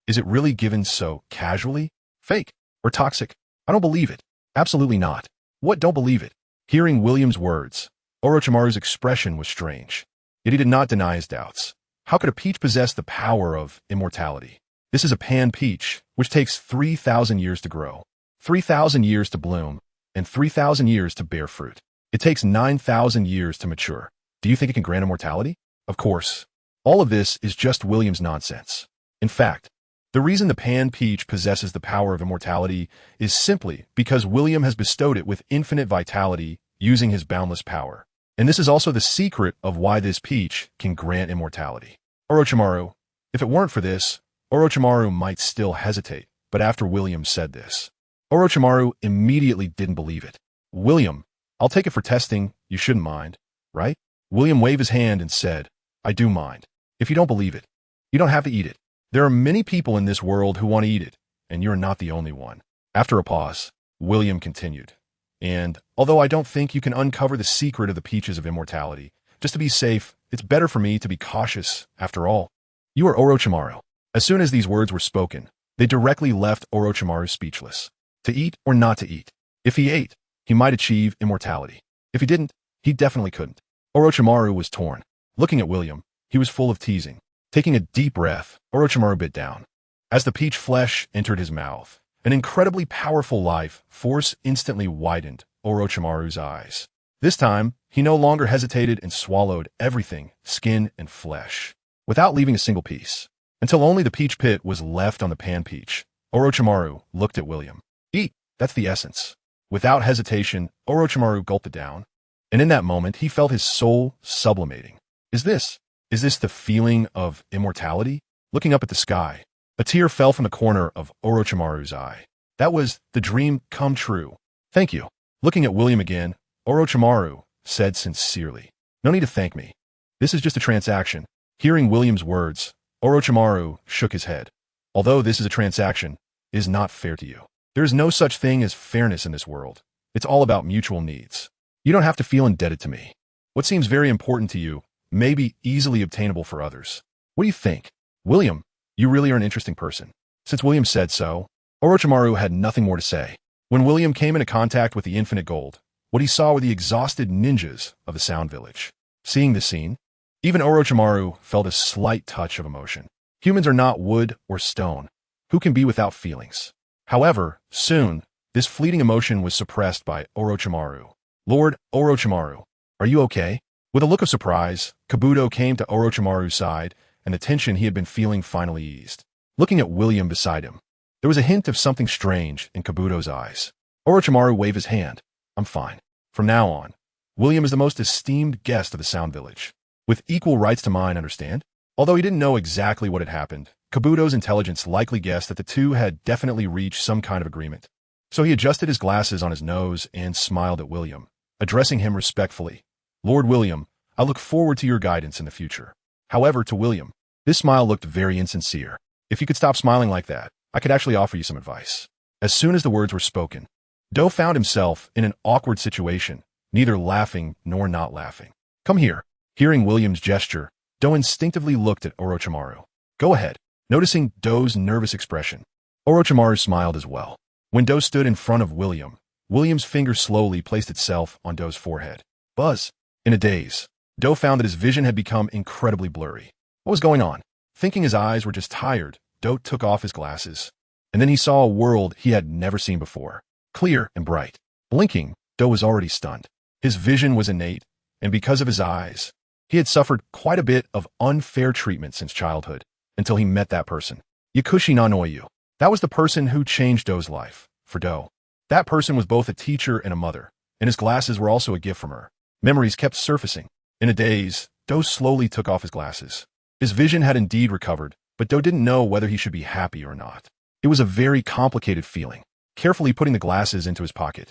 is it really given so casually? Fake? Or toxic? I don't believe it. Absolutely not. What, don't believe it? Hearing William's words, Orochimaru's expression was strange. Yet he did not deny his doubts. How could a peach possess the power of immortality? This is a pan peach, which takes 3,000 years to grow, 3,000 years to bloom, and 3,000 years to bear fruit. It takes 9,000 years to mature. Do you think it can grant immortality? Of course. All of this is just William's nonsense. In fact, the reason the pan peach possesses the power of immortality is simply because William has bestowed it with infinite vitality using his boundless power. And this is also the secret of why this peach can grant immortality. Orochimaru, if it weren't for this, Orochimaru might still hesitate, but after William said this, Orochimaru immediately didn't believe it. William, I'll take it for testing, you shouldn't mind, right? William waved his hand and said, I do mind. If you don't believe it, you don't have to eat it. There are many people in this world who want to eat it, and you're not the only one. After a pause, William continued, and although I don't think you can uncover the secret of the peaches of immortality, just to be safe, it's better for me to be cautious, after all. You are Orochimaru. As soon as these words were spoken, they directly left Orochimaru speechless. To eat or not to eat? If he ate, he might achieve immortality. If he didn't, he definitely couldn't. Orochimaru was torn. Looking at William, he was full of teasing. Taking a deep breath, Orochimaru bit down. As the peach flesh entered his mouth, an incredibly powerful life force instantly widened Orochimaru's eyes. This time, he no longer hesitated and swallowed everything, skin and flesh, without leaving a single piece. Until only the peach pit was left on the pan peach, Orochimaru looked at William. Eat, that's the essence. Without hesitation, Orochimaru gulped it down, and in that moment he felt his soul sublimating. Is this the feeling of immortality? Looking up at the sky, a tear fell from the corner of Orochimaru's eye. That was the dream come true. Thank you. Looking at William again, Orochimaru said sincerely, No need to thank me. This is just a transaction. Hearing William's words, Orochimaru shook his head. Although this is a transaction, it is not fair to you. There is no such thing as fairness in this world. It's all about mutual needs. You don't have to feel indebted to me. What seems very important to you may be easily obtainable for others. What do you think? William, you really are an interesting person. Since William said so, Orochimaru had nothing more to say. When William came into contact with the infinite gold, what he saw were the exhausted ninjas of the Sound Village. Seeing this scene, even Orochimaru felt a slight touch of emotion. Humans are not wood or stone. Who can be without feelings? However, soon, this fleeting emotion was suppressed by Orochimaru. Lord Orochimaru, are you okay? With a look of surprise, Kabuto came to Orochimaru's side, and the tension he had been feeling finally eased. Looking at William beside him, there was a hint of something strange in Kabuto's eyes. Orochimaru waved his hand. I'm fine. From now on, William is the most esteemed guest of the Sound Village. With equal rights to mine, understand? Although he didn't know exactly what had happened, Kabuto's intelligence likely guessed that the two had definitely reached some kind of agreement. So he adjusted his glasses on his nose and smiled at William, addressing him respectfully. Lord William, I look forward to your guidance in the future. However, to William, this smile looked very insincere. If you could stop smiling like that, I could actually offer you some advice. As soon as the words were spoken, Do found himself in an awkward situation, neither laughing nor not laughing. Come here. Hearing William's gesture, Do instinctively looked at Orochimaru. Go ahead. Noticing Do's nervous expression, Orochimaru smiled as well. When Do stood in front of William's finger slowly placed itself on Do's forehead. Buzz. In a daze, Do found that his vision had become incredibly blurry. What was going on? Thinking his eyes were just tired, Do took off his glasses. And then he saw a world he had never seen before. Clear and bright. Blinking, Do was already stunned. His vision was innate, and because of his eyes, he had suffered quite a bit of unfair treatment since childhood, until he met that person. Yakushi Nanoyu. That was the person who changed Do's life, for Do. That person was both a teacher and a mother, and his glasses were also a gift from her. Memories kept surfacing. In a daze, Do slowly took off his glasses. His vision had indeed recovered, but Do didn't know whether he should be happy or not. It was a very complicated feeling. Carefully putting the glasses into his pocket,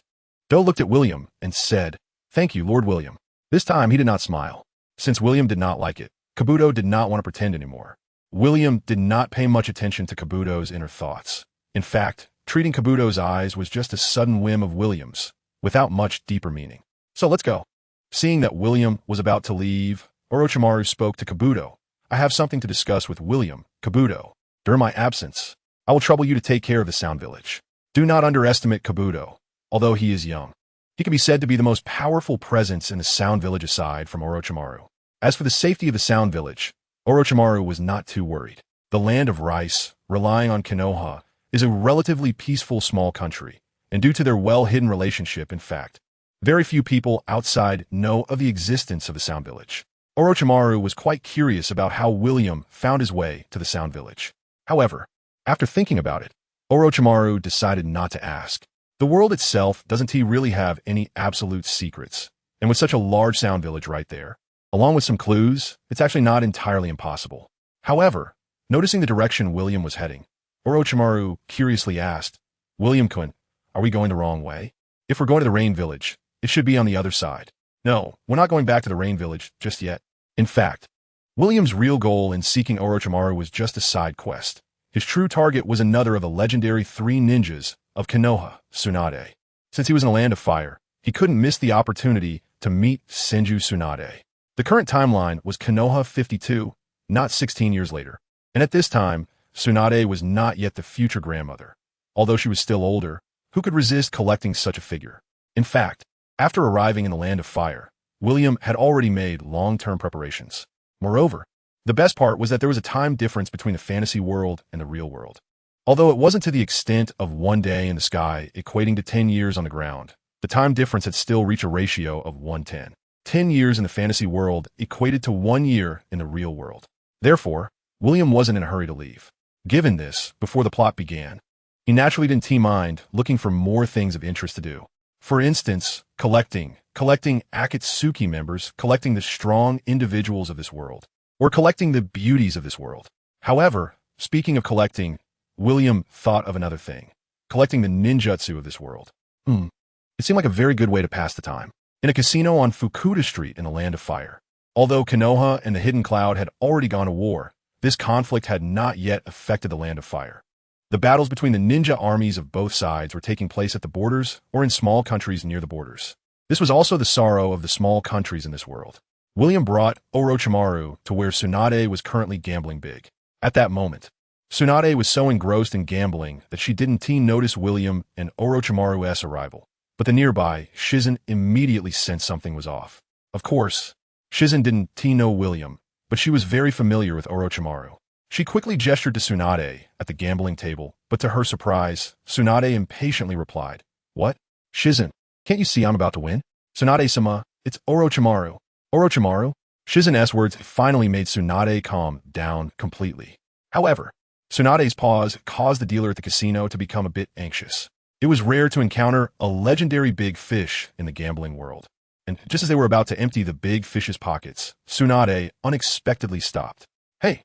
Do looked at William and said, "Thank you, Lord William." This time he did not smile. Since William did not like it, Kabuto did not want to pretend anymore. William did not pay much attention to Kabuto's inner thoughts. In fact, treating Kabuto's eyes was just a sudden whim of William's, without much deeper meaning. So let's go. Seeing that William was about to leave, Orochimaru spoke to Kabuto. I have something to discuss with William, Kabuto. During my absence, I will trouble you to take care of the Sound Village. Do not underestimate Kabuto, although he is young. He can be said to be the most powerful presence in the Sound Village aside from Orochimaru. As for the safety of the Sound Village, Orochimaru was not too worried. The land of rice, relying on Konoha, is a relatively peaceful small country, and due to their well-hidden relationship, in fact, very few people outside know of the existence of the Sound Village. Orochimaru was quite curious about how William found his way to the Sound Village. However, after thinking about it, Orochimaru decided not to ask. The world itself doesn't really have any absolute secrets, and with such a large Sound Village right there, along with some clues, it's actually not entirely impossible. However, noticing the direction William was heading, Orochimaru curiously asked, William-kun, are we going the wrong way? If we're going to the Rain Village, it should be on the other side. No, we're not going back to the Rain Village just yet. In fact, William's real goal in seeking Orochimaru was just a side quest. His true target was another of the legendary 3 ninjas of Konoha, Tsunade. Since he was in a land of fire, he couldn't miss the opportunity to meet Senju Tsunade. The current timeline was Konoha 52, not 16 years later. And at this time, Tsunade was not yet the future grandmother. Although she was still older, who could resist collecting such a figure? In fact, after arriving in the land of fire, William had already made long-term preparations. Moreover, the best part was that there was a time difference between the fantasy world and the real world. Although it wasn't to the extent of 1 day in the sky equating to 10 years on the ground, the time difference had still reached a ratio of 1:10. 10 years in the fantasy world equated to 1 year in the real world. Therefore, William wasn't in a hurry to leave. Given this, before the plot began, he naturally didn't mind looking for more things of interest to do. For instance, collecting Akatsuki members, collecting the strong individuals of this world, or collecting the beauties of this world. However, speaking of collecting, William thought of another thing, collecting the ninjutsu of this world. It seemed like a very good way to pass the time. In a casino on Fukuda Street in the Land of Fire. Although Konoha and the Hidden Cloud had already gone to war, this conflict had not yet affected the Land of Fire. The battles between the ninja armies of both sides were taking place at the borders or in small countries near the borders. This was also the sorrow of the small countries in this world. William brought Orochimaru to where Tsunade was currently gambling big. At that moment, Tsunade was so engrossed in gambling that she didn't notice William and Orochimaru's arrival. But the nearby Shizen immediately sensed something was off. Of course, Shizen didn't know William, but she was very familiar with Orochimaru. She quickly gestured to Tsunade at the gambling table, but to her surprise, Tsunade impatiently replied, "What? Shizen, can't you see I'm about to win? Tsunade-sama, it's Orochimaru." Orochimaru? Shizen's words finally made Tsunade calm down completely. However, Tsunade's pause caused the dealer at the casino to become a bit anxious. It was rare to encounter a legendary big fish in the gambling world. And just as they were about to empty the big fish's pockets, Tsunade unexpectedly stopped. Hey,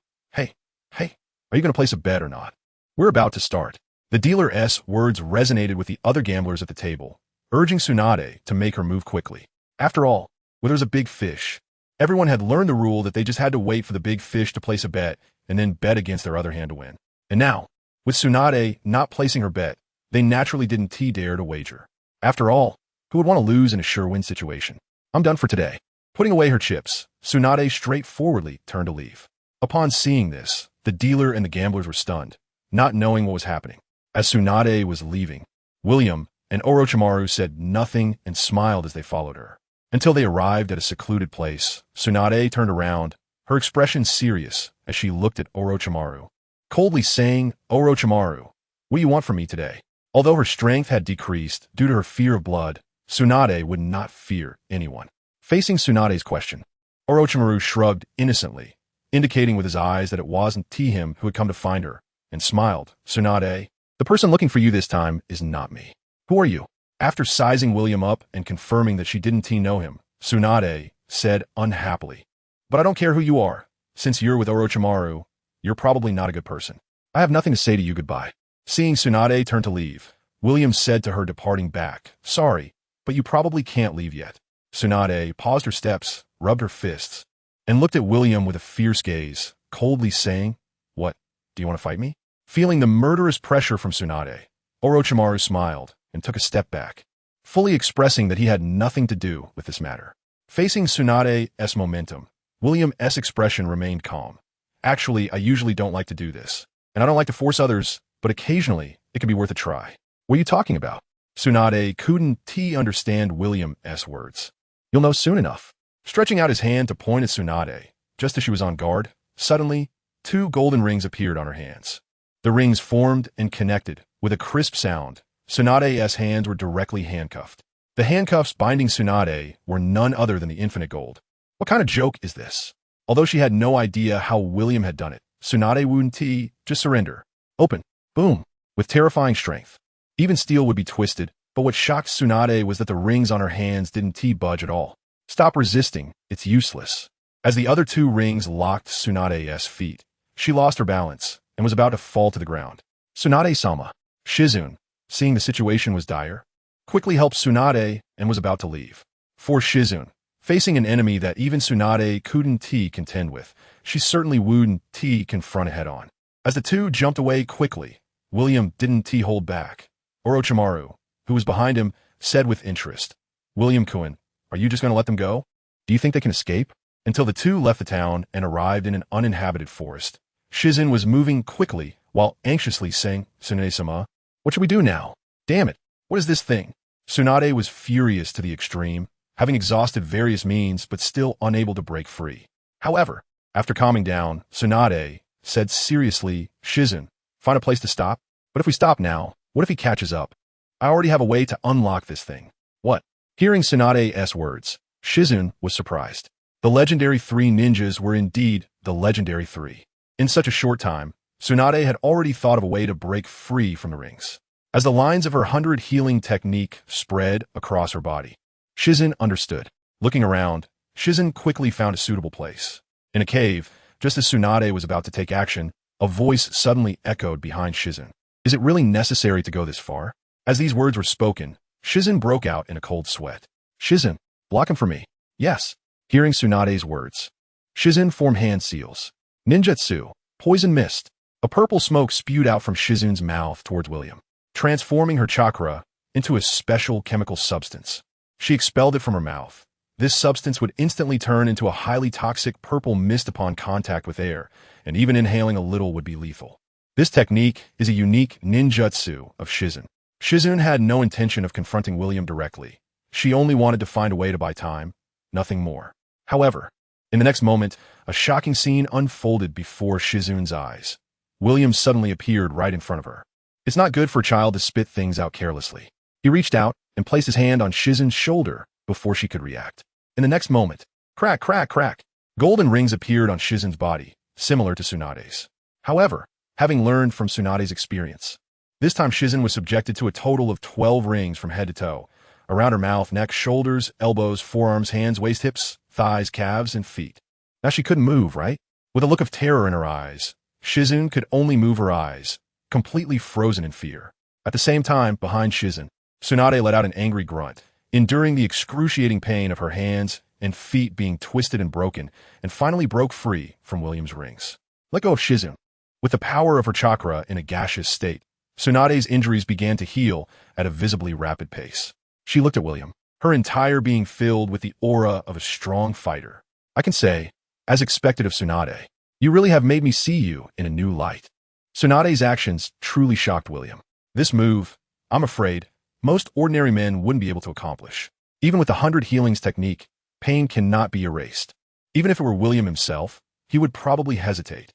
are you going to place a bet or not? We're about to start." The dealer's words resonated with the other gamblers at the table, urging Tsunade to make her move quickly. After all, where there's a big fish, everyone had learned the rule that they just had to wait for the big fish to place a bet and then bet against their other hand to win. And now, with Tsunade not placing her bet, they naturally didn't dare to wager. After all, Who would want to lose in a sure-win situation? I'm done for today. Putting away her chips, Tsunade straightforwardly turned to leave. Upon seeing this, the dealer and the gamblers were stunned, not knowing what was happening. As Tsunade was leaving, William and Orochimaru said nothing and smiled as they followed her. Until they arrived at a secluded place, Tsunade turned around, her expression serious as she looked at Orochimaru, coldly saying, "Orochimaru, what do you want from me today?" Although her strength had decreased due to her fear of blood, Tsunade would not fear anyone. Facing Tsunade's question, Orochimaru shrugged innocently, indicating with his eyes that it wasn't him who had come to find her, and smiled. "Tsunade, the person looking for you this time is not me. Who are you?" After sizing William up and confirming that she didn't know him, Tsunade said unhappily, "But I don't care who you are. Since you're with Orochimaru, you're probably not a good person. I have nothing to say to you goodbye." Seeing Tsunade turn to leave, William said to her departing back, "Sorry, but you probably can't leave yet." Tsunade paused her steps, rubbed her fists, and looked at William with a fierce gaze, coldly saying, "What, do you want to fight me?" Feeling the murderous pressure from Tsunade, Orochimaru smiled and took a step back, fully expressing that he had nothing to do with this matter. Facing Tsunade's momentum, William's expression remained calm. "Actually, I usually don't like to do this, and I don't like to force others, but occasionally it can be worth a try." "What are you talking about?" Tsunade couldn't understand William's words. "You'll know soon enough." Stretching out his hand to point at Tsunade, just as she was on guard, suddenly, 2 golden rings appeared on her hands. The rings formed and connected with a crisp sound. Tsunade's hands were directly handcuffed. The handcuffs binding Tsunade were none other than the infinite gold. What kind of joke is this? Although she had no idea how William had done it, Tsunade wouldn't just surrender. Open. Boom. With terrifying strength. Even steel would be twisted, but what shocked Tsunade was that the rings on her hands didn't budge at all. "Stop resisting. It's useless." As the other 2 rings locked Tsunade's feet, she lost her balance and was about to fall to the ground. Tsunade-sama. Shizune, seeing the situation was dire, quickly helped Tsunade and was about to leave. For Shizune, facing an enemy that even Tsunade couldn't contend with, she certainly wouldn't confront it head-on. As the 2 jumped away quickly, William didn't hold back. Orochimaru, who was behind him, said with interest, "William-kun, are you just going to let them go? Do you think they can escape?" Until the 2 left the town and arrived in an uninhabited forest, Shizune was moving quickly while anxiously saying, "Tsunade-sama, what should we do now? Damn it, what is this thing?" Tsunade was furious to the extreme, having exhausted various means but still unable to break free. However, after calming down, Tsunade said seriously, "Shizune, find a place to stop? But if we stop now, what if he catches up? I already have a way to unlock this thing." "What?" Hearing Tsunade's words, Shizune was surprised. The legendary 3 ninjas were indeed the legendary 3. In such a short time, Tsunade had already thought of a way to break free from the rings. As the lines of her 100 healing technique spread across her body, Shizune understood. Looking around, Shizune quickly found a suitable place. In a cave, just as Tsunade was about to take action, a voice suddenly echoed behind Shizune. "Is it really necessary to go this far?" As these words were spoken, Shizune broke out in a cold sweat. "Shizune, block him for me." "Yes." Hearing Tsunade's words, Shizune formed hand seals. Ninjutsu, poison mist. A purple smoke spewed out from Shizune's mouth towards William, transforming her chakra into a special chemical substance. She expelled it from her mouth. This substance would instantly turn into a highly toxic purple mist upon contact with air, and even inhaling a little would be lethal. This technique is a unique ninjutsu of Shizune. Shizune had no intention of confronting William directly. She only wanted to find a way to buy time, nothing more. However, in the next moment, a shocking scene unfolded before Shizune's eyes. William suddenly appeared right in front of her. It's not good for a child to spit things out carelessly. He reached out and placed his hand on Shizune's shoulder before she could react. In the next moment, crack, crack, crack, golden rings appeared on Shizune's body, similar to Tsunade's. However, having learned from Tsunade's experience, this time Shizune was subjected to a total of 12 rings from head to toe, around her mouth, neck, shoulders, elbows, forearms, hands, waist, hips, thighs, calves, and feet. Now she couldn't move, right? With a look of terror in her eyes, Shizune could only move her eyes, completely frozen in fear. At the same time, behind Shizune, Tsunade let out an angry grunt, enduring the excruciating pain of her hands and feet being twisted and broken, and finally broke free from William's rings. Let go of Shizune. With the power of her chakra in a gaseous state, Tsunade's injuries began to heal at a visibly rapid pace. She looked at William, her entire being filled with the aura of a strong fighter. I can say, as expected of Tsunade, you really have made me see you in a new light. Tsunade's actions truly shocked William. This move, I'm afraid, most ordinary men wouldn't be able to accomplish. Even with the 100 healings technique, pain cannot be erased. Even if it were William himself, he would probably hesitate.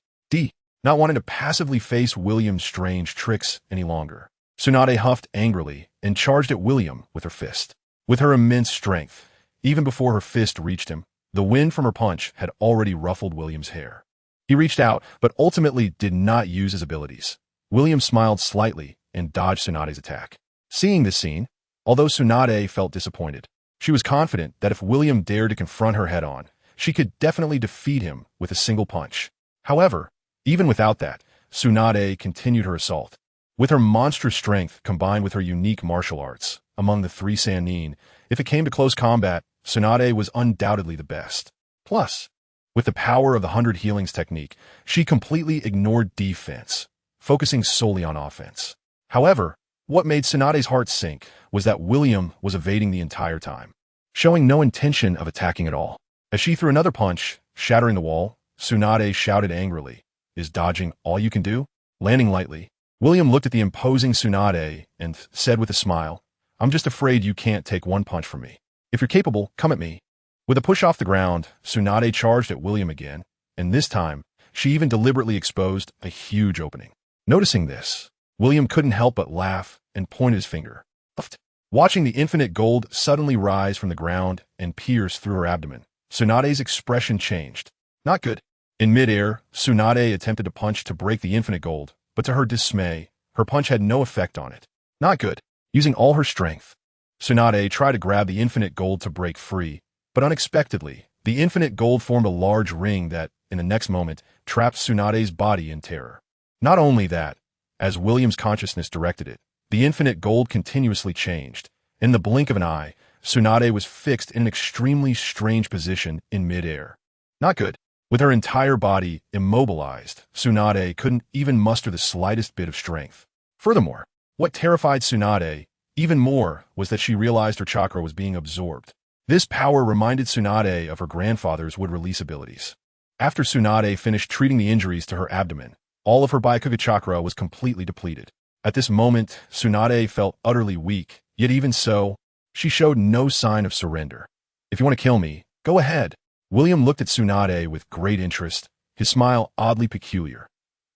Not wanting to passively face William's strange tricks any longer. Tsunade huffed angrily and charged at William with her fist. With her immense strength, even before her fist reached him, the wind from her punch had already ruffled William's hair. He reached out, but ultimately did not use his abilities. William smiled slightly and dodged Tsunade's attack. Seeing this scene, although Tsunade felt disappointed, she was confident that if William dared to confront her head-on, she could definitely defeat him with a single punch. However, even without that, Tsunade continued her assault. With her monstrous strength combined with her unique martial arts, among the three Sannin, if it came to close combat, Tsunade was undoubtedly the best. Plus, with the power of the 100 healings technique, she completely ignored defense, focusing solely on offense. However, what made Tsunade's heart sink was that William was evading the entire time, showing no intention of attacking at all. As she threw another punch, shattering the wall, Tsunade shouted angrily, "Is dodging all you can do?" Landing lightly, William looked at the imposing Tsunade and said with a smile, "I'm just afraid you can't take one punch from me. If you're capable, come at me." With a push off the ground, Tsunade charged at William again, and this time, she even deliberately exposed a huge opening. Noticing this, William couldn't help but laugh and pointed his finger. Watching the infinite gold suddenly rise from the ground and pierce through her abdomen, Tsunade's expression changed. Not good. In midair, Tsunade attempted to punch to break the infinite gold, but to her dismay, her punch had no effect on it. Not good. Using all her strength, Tsunade tried to grab the infinite gold to break free, but unexpectedly, the infinite gold formed a large ring that, in the next moment, trapped Tsunade's body in terror. Not only that, as William's consciousness directed it, the infinite gold continuously changed. In the blink of an eye, Tsunade was fixed in an extremely strange position in midair. Not good. With her entire body immobilized, Tsunade couldn't even muster the slightest bit of strength. Furthermore, what terrified Tsunade even more was that she realized her chakra was being absorbed. This power reminded Tsunade of her grandfather's would-release abilities. After Tsunade finished treating the injuries to her abdomen, all of her Byakuga chakra was completely depleted. At this moment, Tsunade felt utterly weak, yet even so, she showed no sign of surrender. "If you want to kill me, go ahead." William looked at Tsunade with great interest, his smile oddly peculiar.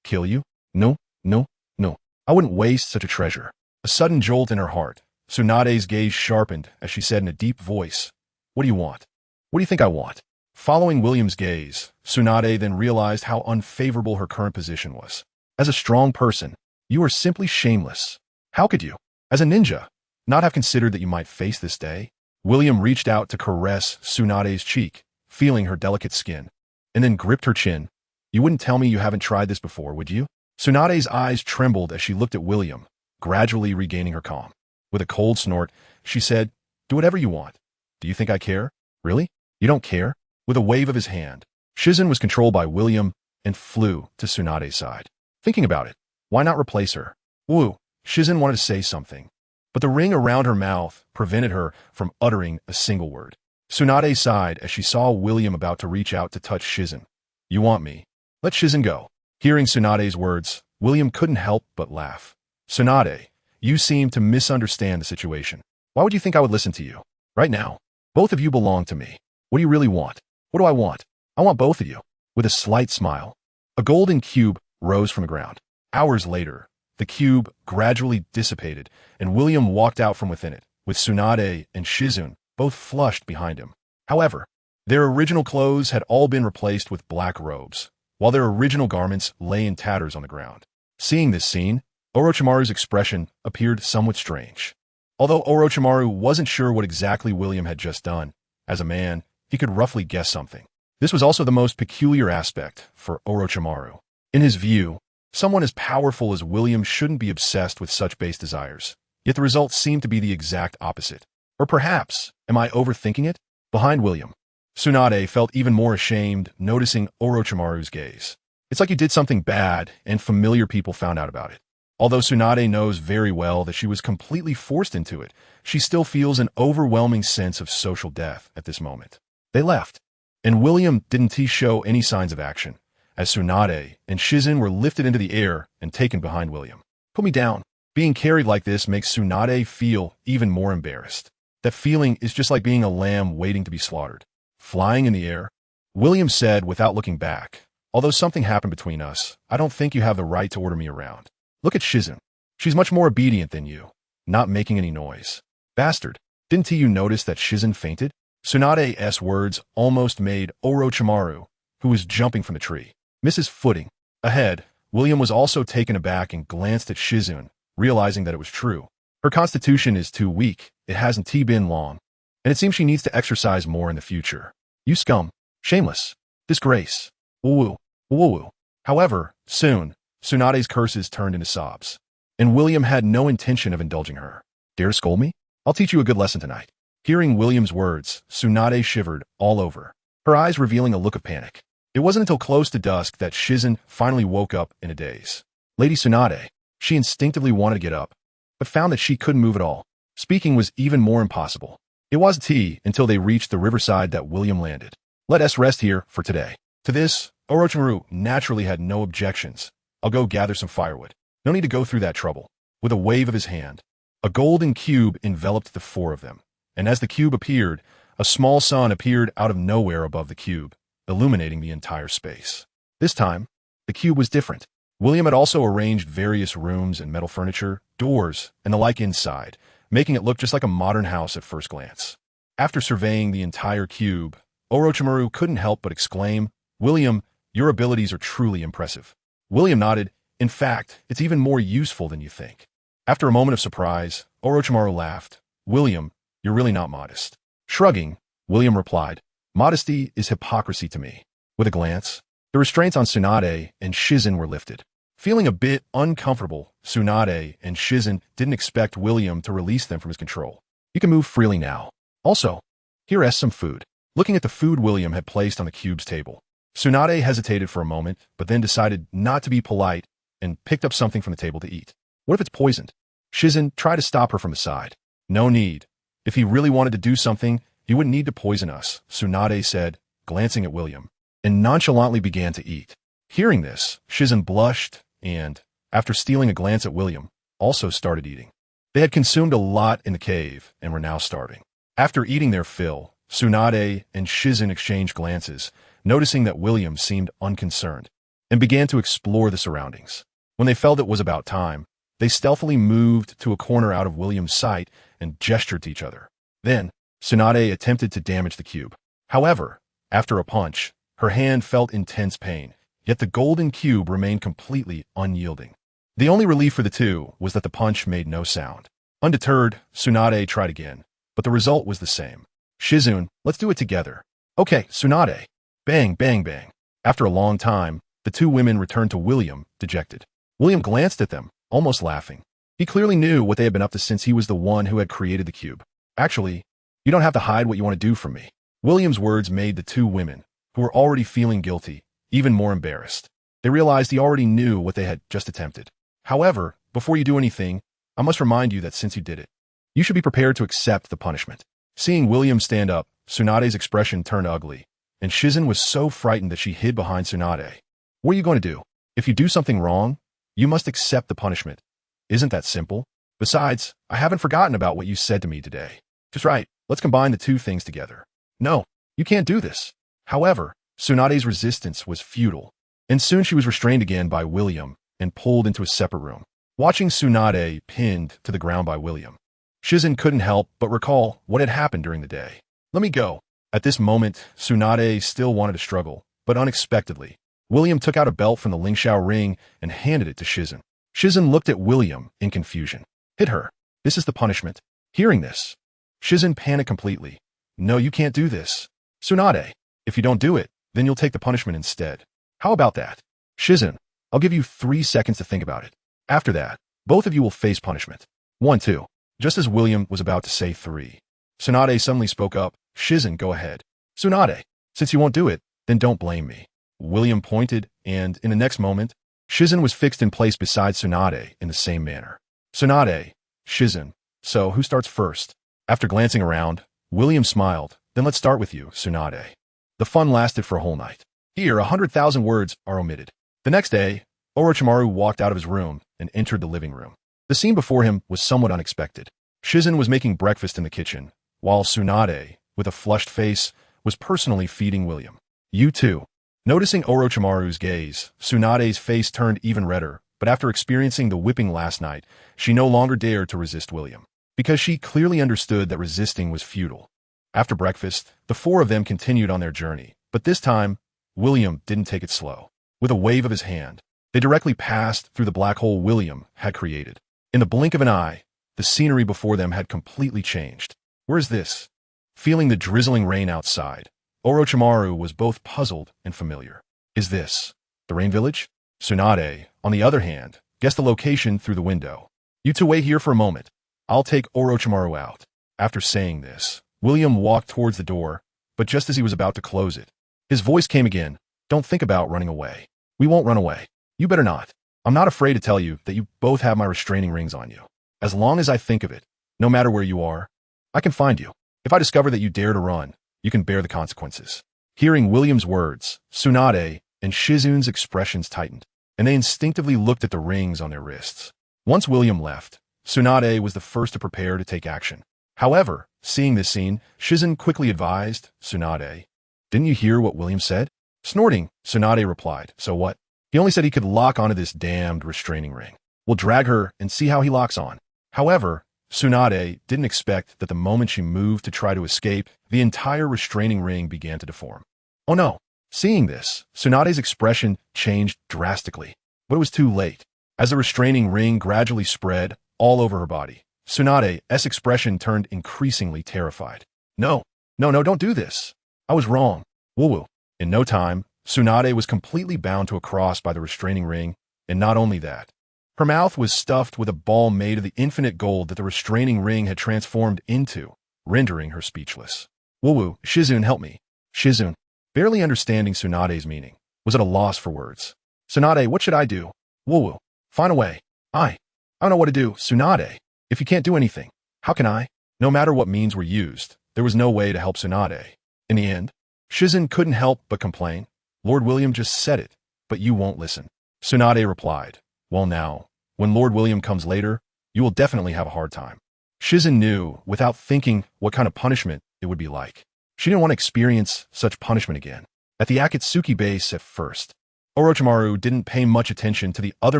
"Kill you? No, no, no. I wouldn't waste such a treasure." A sudden jolt in her heart, Tsunade's gaze sharpened as she said in a deep voice, "What do you want? What do you think I want?" Following William's gaze, Tsunade then realized how unfavorable her current position was. As a strong person, you are simply shameless. How could you, as a ninja, not have considered that you might face this day? William reached out to caress Tsunade's cheek, feeling her delicate skin, and then gripped her chin. "You wouldn't tell me you haven't tried this before, would you?" Tsunade's eyes trembled as she looked at William, gradually regaining her calm. With a cold snort, she said, "Do whatever you want. Do you think I care? Really? You don't care?" With a wave of his hand, Shizen was controlled by William and flew to Tsunade's side. Thinking about it, why not replace her? Woo! Shizen wanted to say something, but the ring around her mouth prevented her from uttering a single word. Tsunade sighed as she saw William about to reach out to touch Shizen. "You want me? Let Shizen go." Hearing Tsunade's words, William couldn't help but laugh. "Tsunade, you seem to misunderstand the situation. Why would you think I would listen to you? Right now, both of you belong to me. What do you really want?" "What do I want? I want both of you." With a slight smile, a golden cube rose from the ground. Hours later, the cube gradually dissipated, and William walked out from within it, with Tsunade and Shizen both flushed behind him. However, their original clothes had all been replaced with black robes, while their original garments lay in tatters on the ground. Seeing this scene, Orochimaru's expression appeared somewhat strange. Although Orochimaru wasn't sure what exactly William had just done, as a man, he could roughly guess something. This was also the most peculiar aspect for Orochimaru. In his view, someone as powerful as William shouldn't be obsessed with such base desires, yet the results seemed to be the exact opposite. Or perhaps, am I overthinking it? Behind William, Tsunade felt even more ashamed noticing Orochimaru's gaze. It's like you did something bad and familiar people found out about it. Although Tsunade knows very well that she was completely forced into it, she still feels an overwhelming sense of social death at this moment. They left, and William didn't show any signs of action, as Tsunade and Shizen were lifted into the air and taken behind William. Put me down. Being carried like this makes Tsunade feel even more embarrassed. That feeling is just like being a lamb waiting to be slaughtered. Flying in the air, William said without looking back, although something happened between us, I don't think you have the right to order me around. Look at Shizen. She's much more obedient than you, not making any noise. Bastard, didn't you notice that Shizen fainted? Tsunade's words almost made Orochimaru, who was jumping from the tree, miss his footing. Ahead, William was also taken aback and glanced at Shizen, realizing that it was true. Her constitution is too weak, it hasn't been long, and it seems she needs to exercise more in the future. You scum. Shameless. Disgrace. Woo-woo. Woo-woo. However, soon, Tsunade's curses turned into sobs, and William had no intention of indulging her. Dare to scold me? I'll teach you a good lesson tonight. Hearing William's words, Tsunade shivered all over, her eyes revealing a look of panic. It wasn't until close to dusk that Shizen finally woke up in a daze. Lady Tsunade. She instinctively wanted to get up, but found that she couldn't move at all. Speaking was even more impossible. It wasn't until they reached the riverside that William landed. Let us rest here for today. To this, Orochimaru naturally had no objections. I'll go gather some firewood. No need to go through that trouble. With a wave of his hand, a golden cube enveloped the four of them, and as the cube appeared, a small sun appeared out of nowhere above the cube, illuminating the entire space. This time, the cube was different. William had also arranged various rooms and metal furniture, doors, and the like inside, making it look just like a modern house at first glance. After surveying the entire cube, Orochimaru couldn't help but exclaim, William, your abilities are truly impressive. William nodded. In fact, it's even more useful than you think. After a moment of surprise, Orochimaru laughed. William, you're really not modest. Shrugging, William replied, modesty is hypocrisy to me. With a glance, the restraints on Tsunade and Shizen were lifted. Feeling a bit uncomfortable, Tsunade and Shizen didn't expect William to release them from his control. You can move freely now. Also, here is some food. Looking at the food William had placed on the cube's table, Tsunade hesitated for a moment, but then decided not to be polite and picked up something from the table to eat. What if it's poisoned? Shizen tried to stop her from the side. No need. If he really wanted to do something, he wouldn't need to poison us, Tsunade said, glancing at William, and nonchalantly began to eat. Hearing this, Shizen blushed and, after stealing a glance at William, also started eating. They had consumed a lot in the cave and were now starving. After eating their fill, Tsunade and Shizen exchanged glances, noticing that William seemed unconcerned, and began to explore the surroundings. When they felt it was about time, they stealthily moved to a corner out of William's sight and gestured to each other. Then, Tsunade attempted to damage the cube. However, after a punch, her hand felt intense pain, yet the golden cube remained completely unyielding. The only relief for the two was that the punch made no sound. Undeterred, Tsunade tried again, but the result was the same. Shizen, let's do it together. Okay, Tsunade. Bang, bang, bang. After a long time, the two women returned to William, dejected. William glanced at them, almost laughing. He clearly knew what they had been up to since he was the one who had created the cube. Actually, you don't have to hide what you want to do from me. William's words made the two women, who were already feeling guilty, even more embarrassed. They realized he already knew what they had just attempted. However, before you do anything, I must remind you that since you did it, you should be prepared to accept the punishment. Seeing William stand up, Tsunade's expression turned ugly, and Shizen was so frightened that she hid behind Tsunade. What are you going to do? If you do something wrong, you must accept the punishment. Isn't that simple? Besides, I haven't forgotten about what you said to me today. Just right, let's combine the two things together. No, you can't do this. However, Tsunade's resistance was futile, and soon she was restrained again by William and pulled into a separate room. Watching Tsunade pinned to the ground by William, Shizen couldn't help but recall what had happened during the day. Let me go. At this moment, Tsunade still wanted to struggle, but unexpectedly, William took out a belt from the Lingxiao ring and handed it to Shizen. Shizen looked at William in confusion. Hit her. This is the punishment. Hearing this, Shizen panicked completely. No, you can't do this. Tsunade, if you don't do it, then you'll take the punishment instead. How about that? Shizen, I'll give you 3 seconds to think about it. After that, both of you will face punishment. 1, 2. Just as William was about to say 3, Tsunade suddenly spoke up. Shizen, go ahead. Tsunade, since you won't do it, then don't blame me. William pointed, and in the next moment, Shizen was fixed in place beside Tsunade in the same manner. Tsunade, Shizen, so who starts first? After glancing around, William smiled. Then let's start with you, Tsunade. The fun lasted for a whole night. Here, 100,000 words are omitted. The next day, Orochimaru walked out of his room and entered the living room. The scene before him was somewhat unexpected. Shizen was making breakfast in the kitchen, while Tsunade, with a flushed face, was personally feeding William. You too. Noticing Orochimaru's gaze, Tsunade's face turned even redder, but after experiencing the whipping last night, she no longer dared to resist William, because she clearly understood that resisting was futile. After breakfast, the four of them continued on their journey, but this time, William didn't take it slow. With a wave of his hand, they directly passed through the black hole William had created. In the blink of an eye, the scenery before them had completely changed. Where is this? Feeling the drizzling rain outside, Orochimaru was both puzzled and familiar. Is this the Rain Village? Tsunade, on the other hand, guessed the location through the window. You two wait here for a moment. I'll take Orochimaru out. After saying this, William walked towards the door, but just as he was about to close it, his voice came again. Don't think about running away. We won't run away. You better not. I'm not afraid to tell you that you both have my restraining rings on you. As long as I think of it, no matter where you are, I can find you. If I discover that you dare to run, you can bear the consequences. Hearing William's words, Tsunade and Shizun's expressions tightened, and they instinctively looked at the rings on their wrists. Once William left, Tsunade was the first to prepare to take action. However, seeing this scene, Shizun quickly advised Tsunade, "Didn't you hear what William said?" Snorting, Tsunade replied, "So what? He only said he could lock onto this damned restraining ring. We'll drag her and see how he locks on." However, Tsunade didn't expect that the moment she moved to try to escape, the entire restraining ring began to deform. Oh no! Seeing this, Tsunade's expression changed drastically. But it was too late. As the restraining ring gradually spread all over her body, Tsunade's expression turned increasingly terrified. No, don't do this. I was wrong. Woo-woo. In no time, Tsunade was completely bound to a cross by the restraining ring, and not only that. Her mouth was stuffed with a ball made of the infinite gold that the restraining ring had transformed into, rendering her speechless. Woo-woo, Shizun, help me. Shizun, barely understanding Tsunade's meaning, was at a loss for words. Tsunade, what should I do? Woo-woo, find a way. I don't know what to do. Tsunade, if you can't do anything, how can I? No matter what means were used, there was no way to help Tsunade. In the end, Shizun couldn't help but complain. Lord William just said it, but you won't listen. Tsunade replied, well now, when Lord William comes later, you will definitely have a hard time. Shizun knew, without thinking, what kind of punishment it would be like. She didn't want to experience such punishment again. At the Akatsuki base at first, Orochimaru didn't pay much attention to the other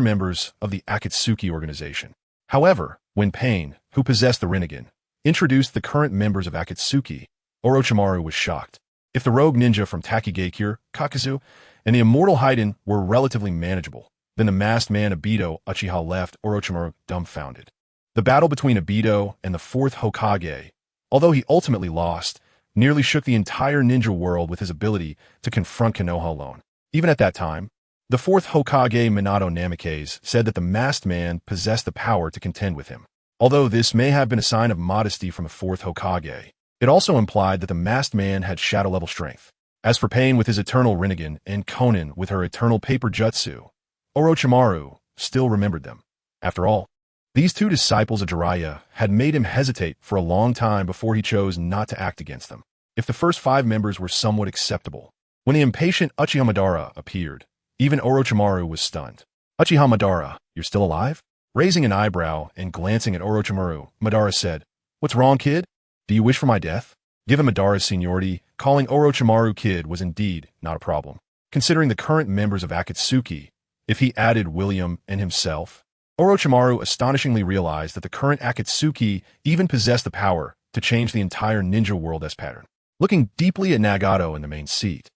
members of the Akatsuki organization. However, when Pain, who possessed the Rinnegan, introduced the current members of Akatsuki, Orochimaru was shocked. If the rogue ninja from Takigakure, Kakazu, and the immortal Haiden were relatively manageable, then the masked man Obito Uchiha left Orochimaru dumbfounded. The battle between Obito and the fourth Hokage, although he ultimately lost, nearly shook the entire ninja world with his ability to confront Konoha alone. Even at that time, the fourth Hokage Minato Namikaze said that the masked man possessed the power to contend with him. Although this may have been a sign of modesty from the fourth Hokage, it also implied that the masked man had shadow-level strength. As for Pain with his eternal Rinnegan and Konan with her eternal paper jutsu, Orochimaru still remembered them. After all, these two disciples of Jiraiya had made him hesitate for a long time before he chose not to act against them. If the first 5 members were somewhat acceptable, when the impatient Uchiha Madara appeared, even Orochimaru was stunned. Uchiha Madara, you're still alive? Raising an eyebrow and glancing at Orochimaru, Madara said, what's wrong, kid? Do you wish for my death? Given Madara's seniority, calling Orochimaru kid was indeed not a problem. Considering the current members of Akatsuki, if he added William and himself, Orochimaru astonishingly realized that the current Akatsuki even possessed the power to change the entire ninja world as pattern. Looking deeply at Nagato in the main seat,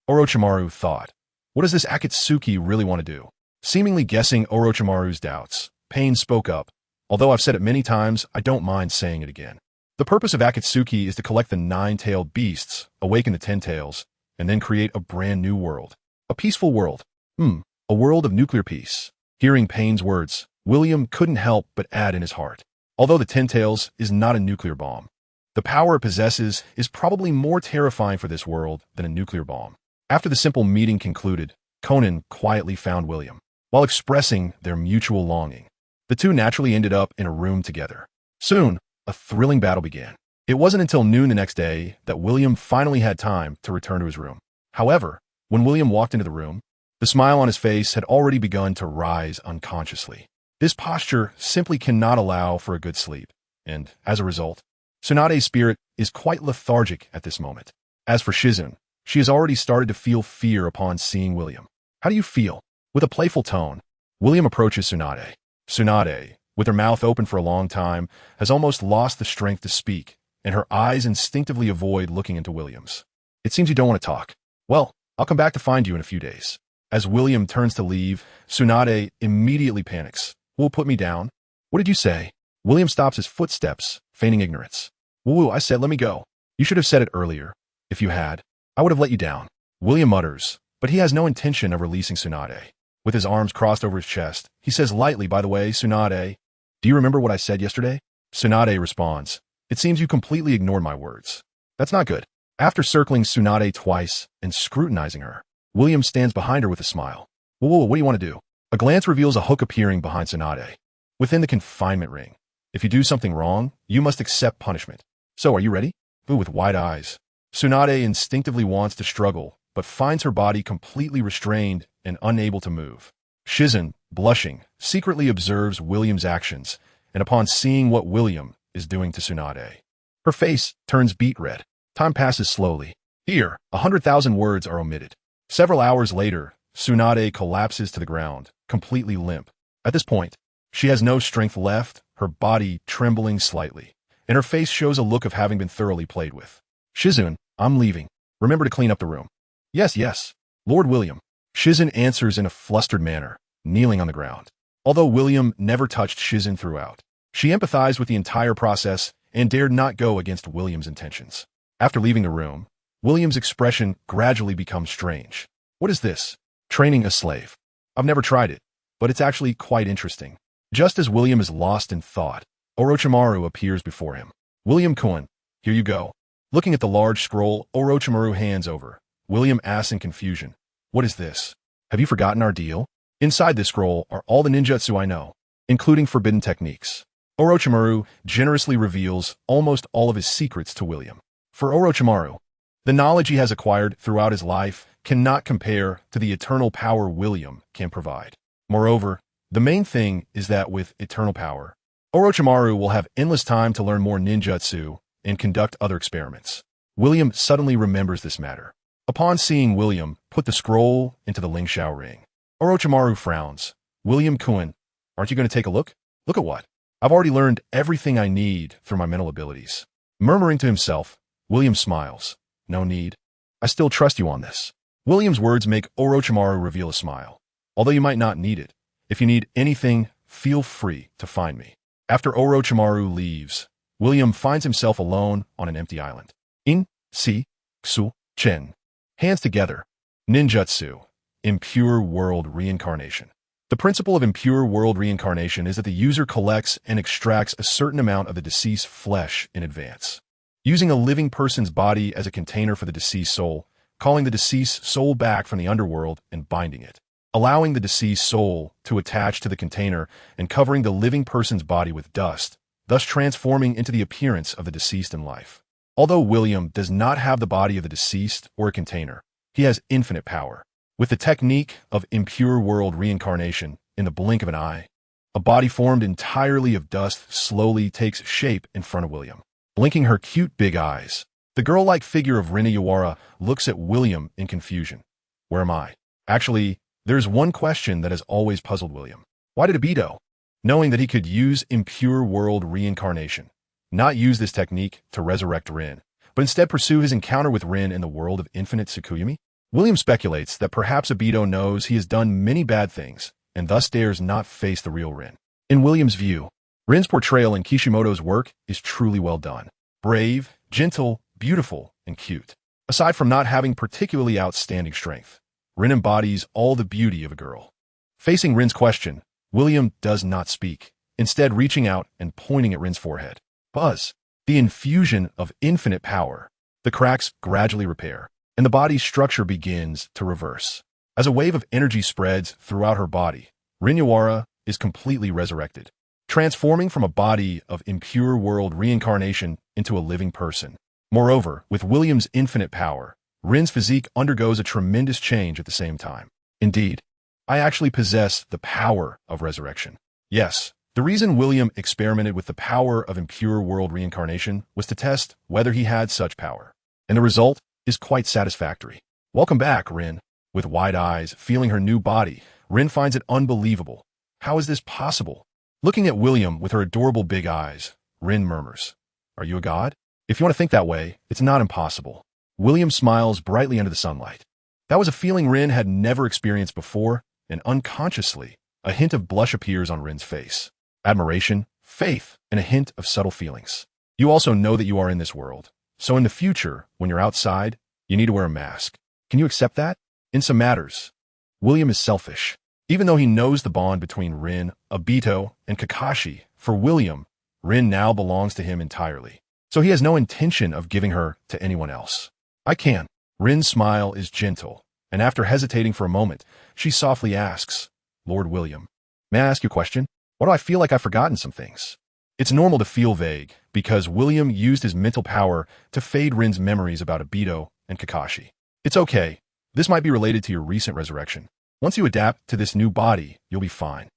Orochimaru thought, what does this Akatsuki really want to do? Seemingly guessing Orochimaru's doubts, Pain spoke up, although I've said it many times, I don't mind saying it again. The purpose of Akatsuki is to collect the 9-tailed beasts, awaken the 10 tails, and then create a brand new world. A peaceful world. A world of nuclear peace. Hearing Pain's words, William couldn't help but add in his heart. Although the 10 tails is not a nuclear bomb, the power it possesses is probably more terrifying for this world than a nuclear bomb. After the simple meeting concluded, Konan quietly found William. while expressing their mutual longing. The two naturally ended up in a room together. Soon, a thrilling battle began. It wasn't until noon the next day that William finally had time to return to his room. However, when William walked into the room, the smile on his face had already begun to rise unconsciously. This posture simply cannot allow for a good sleep, and as a result, Tsunade's spirit is quite lethargic at this moment. As for Shizun, she has already started to feel fear upon seeing William. How do you feel? With a playful tone, William approaches Tsunade. Tsunade, with her mouth open for a long time, has almost lost the strength to speak, and her eyes instinctively avoid looking into William's. It seems you don't want to talk. Well, I'll come back to find you in a few days. As William turns to leave, Tsunade immediately panics. Will put me down? What did you say? William stops his footsteps, feigning ignorance. Woo, I said let me go. You should have said it earlier. If you had, I would have let you down. William mutters, but he has no intention of releasing Tsunade. With his arms crossed over his chest, he says lightly, by the way, Tsunade, do you remember what I said yesterday? Tsunade responds, it seems you completely ignored my words. That's not good. After circling Tsunade twice and scrutinizing her, William stands behind her with a smile. Whoa, what do you want to do? A glance reveals a hook appearing behind Tsunade. Within the confinement ring, if you do something wrong, you must accept punishment. So, are you ready? With wide eyes, Tsunade instinctively wants to struggle, but finds her body completely restrained and unable to move. Shizun, blushing, secretly observes William's actions, and upon seeing what William is doing to Tsunade, her face turns beet red. Time passes slowly. Here, 100,000 words are omitted. Several hours later, Tsunade collapses to the ground, completely limp. At this point, she has no strength left, her body trembling slightly, and her face shows a look of having been thoroughly played with. Shizun, I'm leaving. Remember to clean up the room. Yes. Lord William. Shizun answers in a flustered manner, kneeling on the ground. Although William never touched Shizun throughout, she empathized with the entire process and dared not go against William's intentions. After leaving the room, William's expression gradually becomes strange. What is this? Training a slave. I've never tried it, but it's actually quite interesting. Just as William is lost in thought, Orochimaru appears before him. William-kun, here you go. Looking at the large scroll Orochimaru hands over, William asks in confusion, what is this? Have you forgotten our deal? Inside this scroll are all the ninjutsu I know, including forbidden techniques. Orochimaru generously reveals almost all of his secrets to William. For Orochimaru, the knowledge he has acquired throughout his life cannot compare to the eternal power William can provide. Moreover, the main thing is that with eternal power, Orochimaru will have endless time to learn more ninjutsu and conduct other experiments. William suddenly remembers this matter. Upon seeing William put the scroll into the Lingxiao ring, Orochimaru frowns. William-kun, aren't you going to take a look? Look at what? I've already learned everything I need through my mental abilities. Murmuring to himself, William smiles. No need. I still trust you on this. William's words make Orochimaru reveal a smile. Although you might not need it, if you need anything, feel free to find me. After Orochimaru leaves, William finds himself alone on an empty island. In, si, xu, chen. Hands together. Ninjutsu. Impure world reincarnation. The principle of impure world reincarnation is that the user collects and extracts a certain amount of the deceased's flesh in advance, using a living person's body as a container for the deceased soul, calling the deceased soul back from the underworld and binding it, allowing the deceased soul to attach to the container and covering the living person's body with dust, thus transforming into the appearance of the deceased in life. Although William does not have the body of the deceased or a container, he has infinite power. With the technique of impure world reincarnation, in the blink of an eye, a body formed entirely of dust slowly takes shape in front of William. Blinking her cute big eyes, the girl-like figure of Rina Yawara looks at William in confusion. Where am I? Actually, there's one question that has always puzzled William. Why did Obito, knowing that he could use impure world reincarnation, not use this technique to resurrect Rin, but instead pursue his encounter with Rin in the world of infinite Tsukuyami? William speculates that perhaps Obito knows he has done many bad things and thus dares not face the real Rin. In William's view, Rin's portrayal in Kishimoto's work is truly well done. Brave, gentle, beautiful, and cute. Aside from not having particularly outstanding strength, Rin embodies all the beauty of a girl. Facing Rin's question, William does not speak, instead reaching out and pointing at Rin's forehead. Buzz. The infusion of infinite power. The cracks gradually repair, and the body's structure begins to reverse. As a wave of energy spreads throughout her body, Rin is completely resurrected, transforming from a body of impure world reincarnation into a living person. Moreover, with William's infinite power, Rin's physique undergoes a tremendous change at the same time. Indeed, I actually possess the power of resurrection. Yes, the reason William experimented with the power of impure world reincarnation was to test whether he had such power. And the result is quite satisfactory. Welcome back, Rin. With wide eyes, feeling her new body, Rin finds it unbelievable. How is this possible? Looking at William with her adorable big eyes, Rin murmurs, "Are you a god?" If you want to think that way, it's not impossible. William smiles brightly under the sunlight. That was a feeling Rin had never experienced before, and unconsciously, a hint of blush appears on Rin's face. Admiration, faith, and a hint of subtle feelings. You also know that you are in this world. So in the future, when you're outside, you need to wear a mask. Can you accept that? In some matters, William is selfish. Even though he knows the bond between Rin, Obito, and Kakashi, for William, Rin now belongs to him entirely. So he has no intention of giving her to anyone else. I can. Rin's smile is gentle, and after hesitating for a moment, she softly asks, "Lord William, may I ask you a question? Why do I feel like I've forgotten some things?" It's normal to feel vague, because William used his mental power to fade Rin's memories about Obito and Kakashi. It's okay. This might be related to your recent resurrection. Once you adapt to this new body, you'll be fine.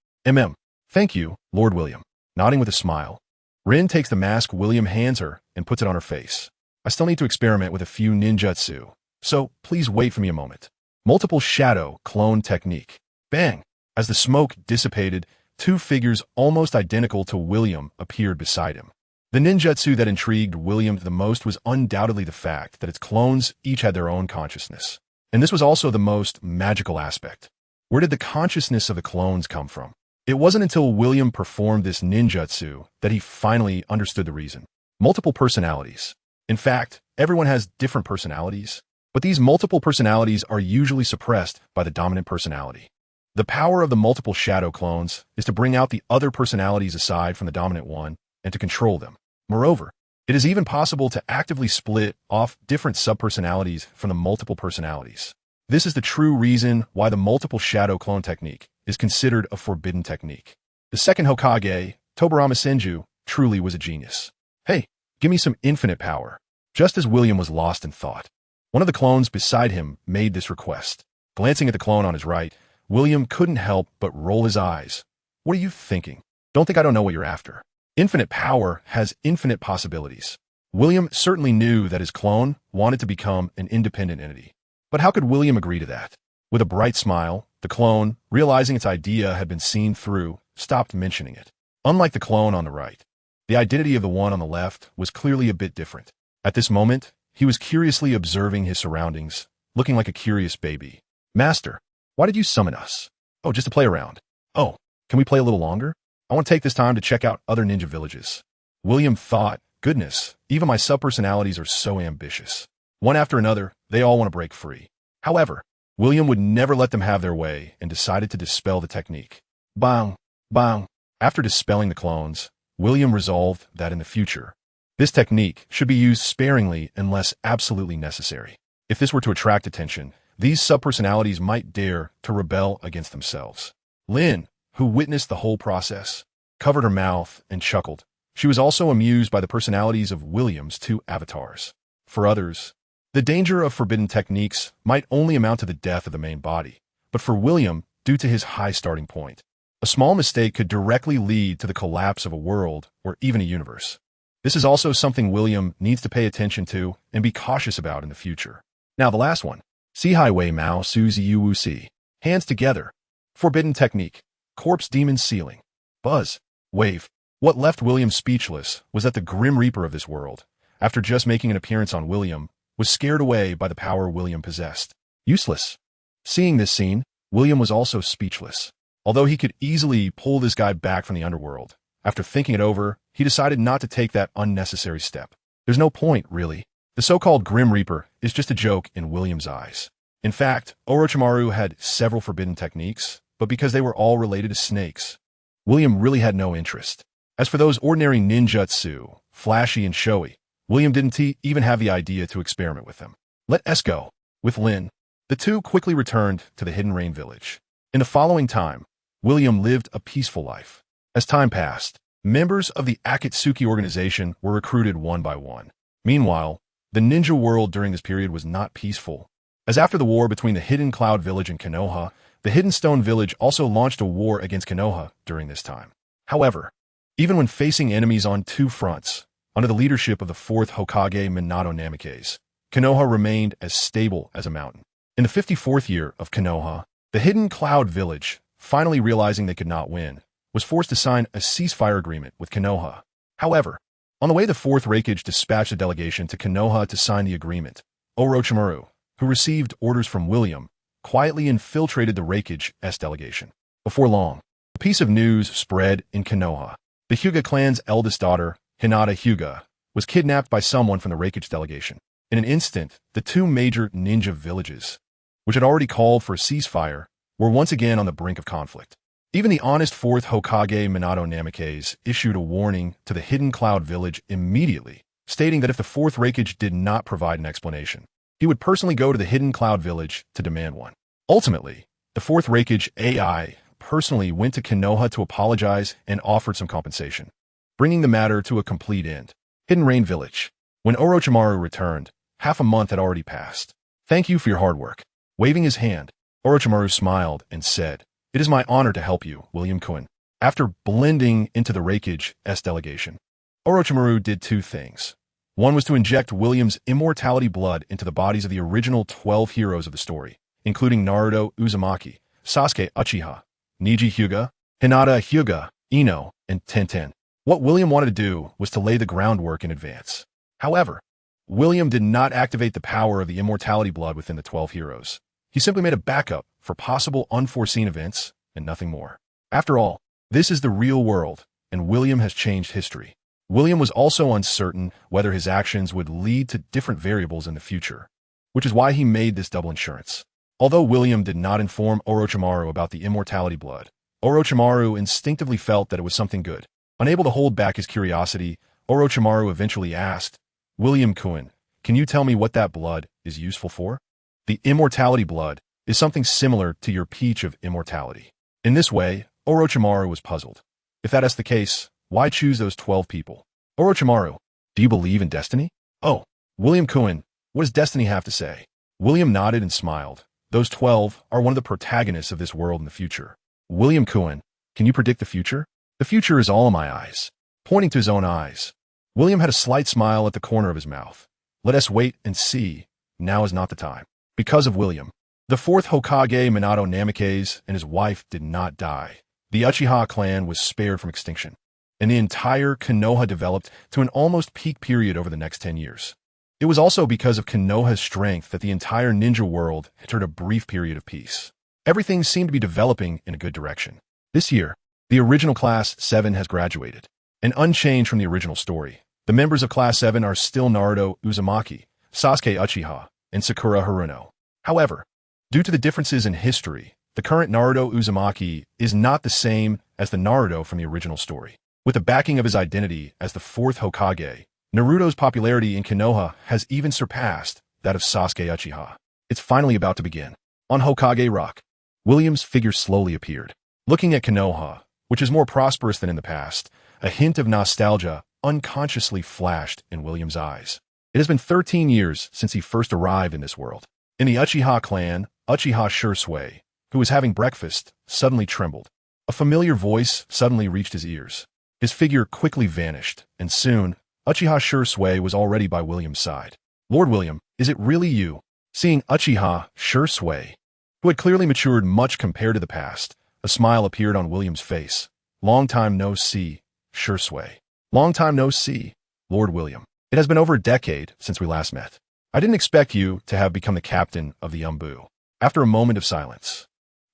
Thank you, Lord William. Nodding with a smile, Rin takes the mask William hands her and puts it on her face. I still need to experiment with a few ninjutsu, so please wait for me a moment. Multiple shadow clone technique. Bang! As the smoke dissipated, two figures almost identical to William appeared beside him. The ninjutsu that intrigued William the most was undoubtedly the fact that its clones each had their own consciousness. And this was also the most magical aspect. Where did the consciousness of the clones come from? It wasn't until William performed this ninjutsu that he finally understood the reason. Multiple personalities. In fact, everyone has different personalities, but these multiple personalities are usually suppressed by the dominant personality. The power of the multiple shadow clones is to bring out the other personalities aside from the dominant one and to control them. Moreover, it is even possible to actively split off different subpersonalities from the multiple personalities. This is the true reason why the multiple shadow clone technique is considered a forbidden technique. The second Hokage, Tobirama Senju, truly was a genius. Hey, give me some infinite power. Just as William was lost in thought, one of the clones beside him made this request. Glancing at the clone on his right, William couldn't help but roll his eyes. What are you thinking? Don't think I don't know what you're after. Infinite power has infinite possibilities. William certainly knew that his clone wanted to become an independent entity. But how could William agree to that? With a bright smile, the clone, realizing its idea had been seen through, stopped mentioning it. Unlike the clone on the right, the identity of the one on the left was clearly a bit different. At this moment, he was curiously observing his surroundings, looking like a curious baby. "Master, why did you summon us?" "Oh, just to play around." "Oh, can we play a little longer? I want to take this time to check out other ninja villages." William thought, goodness, even my subpersonalities are so ambitious. One after another, they all want to break free. However, William would never let them have their way and decided to dispel the technique. Bang! Bang! After dispelling the clones, William resolved that in the future, this technique should be used sparingly unless absolutely necessary. If this were to attract attention, these subpersonalities might dare to rebel against themselves. Lin, who witnessed the whole process, covered her mouth and chuckled. She was also amused by the personalities of William's two avatars. For others, the danger of forbidden techniques might only amount to the death of the main body, but for William, due to his high starting point, a small mistake could directly lead to the collapse of a world or even a universe. This is also something William needs to pay attention to and be cautious about in the future. Now the last one. Si Highway Mao Suzi Yu Si. Hands together. Forbidden technique. Corpse demon ceiling. Buzz. Wave. What left William speechless was that the Grim Reaper of this world, after just making an appearance on William, was scared away by the power William possessed. Useless. Seeing this scene, William was also speechless. Although he could easily pull this guy back from the underworld, after thinking it over, he decided not to take that unnecessary step. There's no point, really. The so-called Grim Reaper is just a joke in William's eyes. In fact, Orochimaru had several forbidden techniques, but because they were all related to snakes, William really had no interest. As for those ordinary ninjutsu, flashy and showy, William didn't even have the idea to experiment with them. Let us go. With Lin, the two quickly returned to the Hidden Rain village. In the following time, William lived a peaceful life. As time passed, members of the Akatsuki organization were recruited one by one. Meanwhile, the ninja world during this period was not peaceful. As after the war between the Hidden Cloud Village and Konoha, the Hidden Stone Village also launched a war against Konoha during this time. However, even when facing enemies on two fronts, under the leadership of the fourth Hokage Minato Namikaze, Konoha remained as stable as a mountain. In the 54th year of Konoha, the Hidden Cloud Village, finally realizing they could not win, was forced to sign a ceasefire agreement with Konoha. However, on the way the 4th Raikage dispatched a delegation to Konoha to sign the agreement, Orochimaru, who received orders from William, quietly infiltrated the Raikage's delegation. Before long, a piece of news spread in Konoha. The Hyuga clan's eldest daughter, Hinata Hyuga, was kidnapped by someone from the Raikage delegation. In an instant, the two major ninja villages, which had already called for a ceasefire, were once again on the brink of conflict. Even the honest 4th Hokage Minato Namikaze issued a warning to the Hidden Cloud Village immediately, stating that if the 4th Raikage did not provide an explanation, he would personally go to the Hidden Cloud Village to demand one. Ultimately, the 4th Raikage AI personally went to Konoha to apologize and offered some compensation, bringing the matter to a complete end. Hidden Rain Village. When Orochimaru returned, half a month had already passed. "Thank you for your hard work." Waving his hand, Orochimaru smiled and said, "It is my honor to help you, William Kuin." After blending into the Raikage's delegation, Orochimaru did two things. One was to inject William's immortality blood into the bodies of the original 12 heroes of the story, including Naruto Uzumaki, Sasuke Uchiha, Neji Hyuga, Hinata Hyuga, Ino, and Tenten. What William wanted to do was to lay the groundwork in advance. However, William did not activate the power of the immortality blood within the 12 heroes. He simply made a backup for possible unforeseen events and nothing more. After all, this is the real world, and William has changed history. William was also uncertain whether his actions would lead to different variables in the future, which is why he made this double insurance. Although William did not inform Orochimaru about the immortality blood, Orochimaru instinctively felt that it was something good. Unable to hold back his curiosity, Orochimaru eventually asked, "William Kuin, can you tell me what that blood is useful for?" "The immortality blood is something similar to your peach of immortality." In this way, Orochimaru was puzzled. If that is the case, why choose those 12 people? "Orochimaru, do you believe in destiny?" "Oh, William Kuin, what does destiny have to say?" William nodded and smiled. "Those 12 are one of the protagonists of this world in the future." "William Kuin, can you predict the future?" "The future is all in my eyes." Pointing to his own eyes, William had a slight smile at the corner of his mouth. "Let us wait and see. Now is not the time." Because of William, the 4th Hokage Minato Namikaze and his wife did not die. The Uchiha clan was spared from extinction, and the entire Konoha developed to an almost peak period over the next 10 years. It was also because of Konoha's strength that the entire ninja world entered a brief period of peace. Everything seemed to be developing in a good direction. This year, the original Class 7 has graduated, and unchanged from the original story. The members of Class 7 are still Naruto Uzumaki, Sasuke Uchiha, and Sakura Haruno. However, due to the differences in history, the current Naruto Uzumaki is not the same as the Naruto from the original story. With the backing of his identity as the 4th Hokage, Naruto's popularity in Konoha has even surpassed that of Sasuke Uchiha. It's finally about to begin. On Hokage Rock, William's figure slowly appeared. Looking at Konoha, which is more prosperous than in the past, a hint of nostalgia unconsciously flashed in William's eyes. It has been 13 years since he first arrived in this world. In the Uchiha clan, Uchiha Shursui, who was having breakfast, suddenly trembled. A familiar voice suddenly reached his ears. His figure quickly vanished, and soon, Uchiha Shursui was already by William's side. "Lord William, is it really you?" Seeing Uchiha Shursui, who had clearly matured much compared to the past, a smile appeared on William's face. "Long time no see, Shursui." "Long time no see, Lord William. It has been over a decade since we last met. I didn't expect you to have become the captain of the Umbu." After a moment of silence,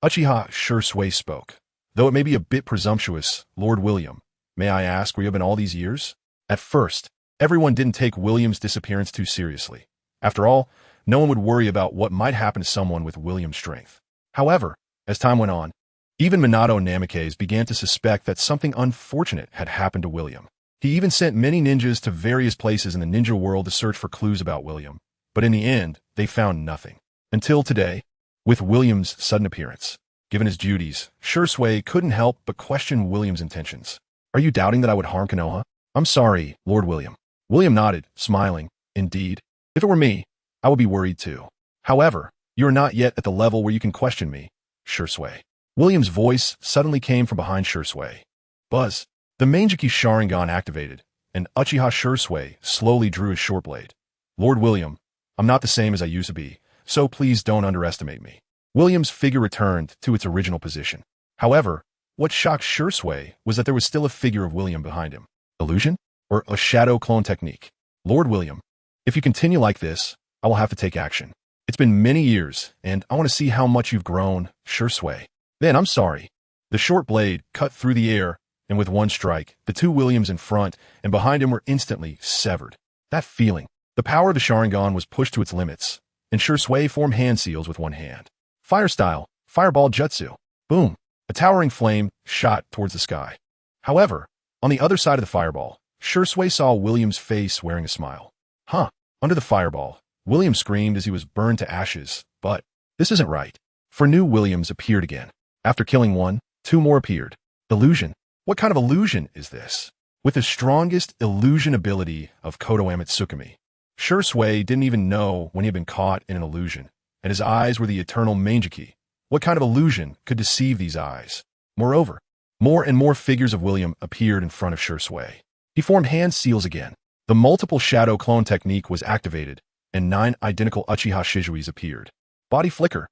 Uchiha Shursui spoke. "Though it may be a bit presumptuous, Lord William, may I ask where you have been all these years?" At first, everyone didn't take William's disappearance too seriously. After all, no one would worry about what might happen to someone with William's strength. However, as time went on, even Minato Namikaze began to suspect that something unfortunate had happened to William. He even sent many ninjas to various places in the ninja world to search for clues about William, but in the end, they found nothing. Until today, with William's sudden appearance. Given his duties, Shursui couldn't help but question William's intentions. Are you doubting that I would harm Konoha? I'm sorry, Lord William. William nodded, smiling. Indeed. If it were me, I would be worried too. However, you are not yet at the level where you can question me, Shursui. William's voice suddenly came from behind Shursui. Buzz. The Manjiki Sharingan activated, and Uchiha Shursui slowly drew his short blade. Lord William, I'm not the same as I used to be, so please don't underestimate me. William's figure returned to its original position. However, what shocked Shursui was that there was still a figure of William behind him. Illusion? Or a shadow clone technique? Lord William, if you continue like this, I will have to take action. It's been many years, and I want to see how much you've grown, Shursui. Then I'm sorry. The short blade cut through the air, and with one strike, the two Williams in front and behind him were instantly severed. That feeling. The power of the Sharingan was pushed to its limits, and Shursui formed hand seals with one hand. Fire style, fireball jutsu. Boom. A towering flame shot towards the sky. However, on the other side of the fireball, Shursui saw William's face wearing a smile. Huh. Under the fireball, William screamed as he was burned to ashes, but this isn't right. For new Williams appeared again. After killing one, two more appeared. Illusion. What kind of illusion is this? With the strongest illusion ability of Koto Amatsukami, Shursui didn't even know when he had been caught in an illusion, and his eyes were the eternal Manjiki. What kind of illusion could deceive these eyes? Moreover, more and more figures of William appeared in front of Shursui. He formed hand seals again. The multiple shadow clone technique was activated, and 9 identical Uchiha Shizuis appeared. Body flicker.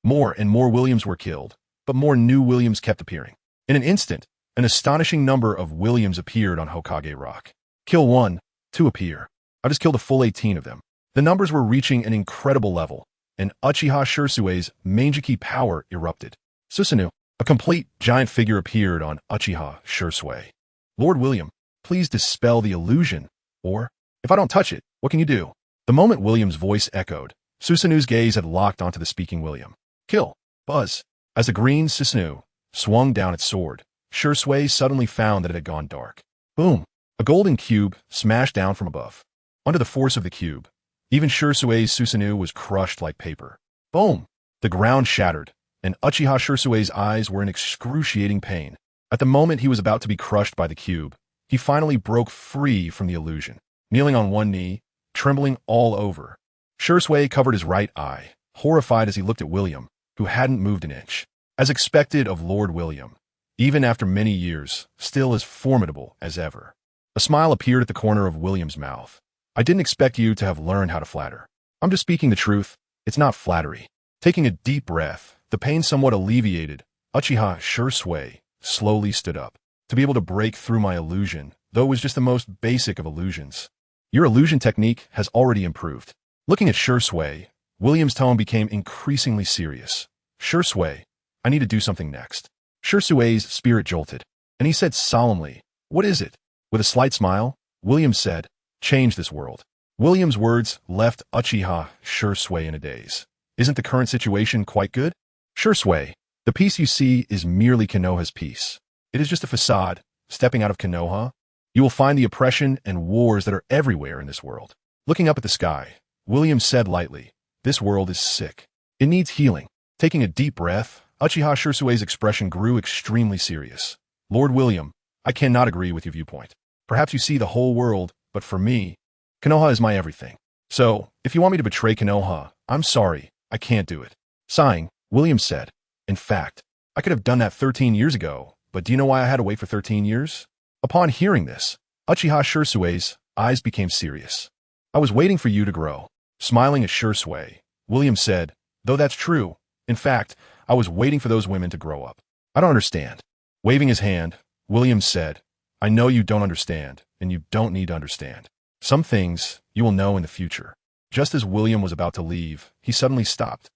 More and more Williams were killed, but more new Williams kept appearing. In an instant, an astonishing number of Williams appeared on Hokage Rock. Kill 1, 2 appear. I just killed a full 18 of them. The numbers were reaching an incredible level, and Uchiha Shursui's Manjiki power erupted. Susanoo, a complete giant figure appeared on Uchiha Shursui. Lord William, please dispel the illusion, or, if I don't touch it, what can you do? The moment William's voice echoed, Susanoo's gaze had locked onto the speaking William. Kill. Buzz. As the green Susanoo swung down its sword, Shursui suddenly found that it had gone dark. Boom. A golden cube smashed down from above. Under the force of the cube, even Shursui's Susanoo was crushed like paper. Boom. The ground shattered, and Uchiha Shursui's eyes were in excruciating pain. At the moment he was about to be crushed by the cube, he finally broke free from the illusion. Kneeling on one knee, trembling all over, Shursui covered his right eye, horrified as he looked at William, who hadn't moved an inch. As expected of Lord William, even after many years, still as formidable as ever. A smile appeared at the corner of William's mouth. I didn't expect you to have learned how to flatter. I'm just speaking the truth. It's not flattery. Taking a deep breath, the pain somewhat alleviated, Uchiha Shursui slowly stood up. To be able to break through my illusion, though it was just the most basic of illusions. Your illusion technique has already improved. Looking at Shursui, William's tone became increasingly serious. Shursui, I need to do something next. Shursui's spirit jolted, and he said solemnly, What is it? With a slight smile, William said, Change this world. William's words left Uchiha Shursui in a daze. Isn't the current situation quite good? Shursui, the peace you see is merely Konoha's peace. It is just a facade. Stepping out of Konoha, you will find the oppression and wars that are everywhere in this world. Looking up at the sky, William said lightly, This world is sick. It needs healing. Taking a deep breath, Uchiha Shursui's expression grew extremely serious. Lord William, I cannot agree with your viewpoint. Perhaps you see the whole world, but for me, Konoha is my everything. So, if you want me to betray Konoha, I'm sorry, I can't do it. Sighing, William said, In fact, I could have done that 13 years ago, but do you know why I had to wait for 13 years? Upon hearing this, Uchiha Shursui's eyes became serious. I was waiting for you to grow. Smiling at Shursui, William said, Though that's true, in fact, I was waiting for those women to grow up. I don't understand. Waving his hand, William said, I know you don't understand, and you don't need to understand. Some things you will know in the future. Just as William was about to leave, he suddenly stopped.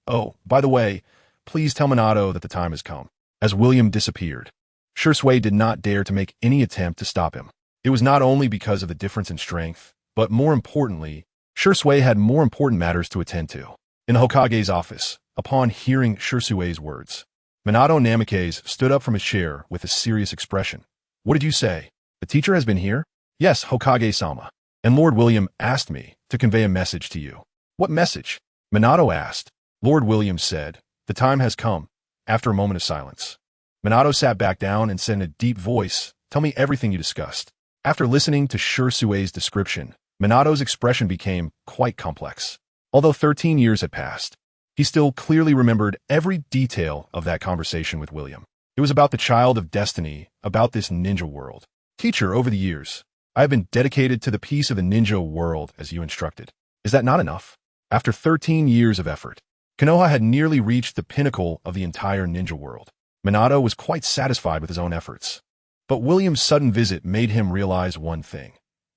Oh, by the way, please tell Minato that the time has come. As William disappeared, Shursui did not dare to make any attempt to stop him. It was not only because of the difference in strength, but more importantly, Shursui had more important matters to attend to. In the Hokage's office, upon hearing Shursui's words, Minato Namikaze stood up from his chair with a serious expression. What did you say? The teacher has been here? Yes, Hokage-sama. And Lord William asked me to convey a message to you. What message? Minato asked. Lord William said, The time has come. After a moment of silence, Minato sat back down and said in a deep voice, "Tell me everything you discussed." After listening to Shirsue's description, Minato's expression became quite complex. Although 13 years had passed, he still clearly remembered every detail of that conversation with William. It was about the child of destiny, about this ninja world. "Teacher, over the years, I have been dedicated to the peace of the ninja world as you instructed. Is that not enough?" After 13 years of effort, Konoha had nearly reached the pinnacle of the entire ninja world. Minato was quite satisfied with his own efforts. But William's sudden visit made him realize one thing.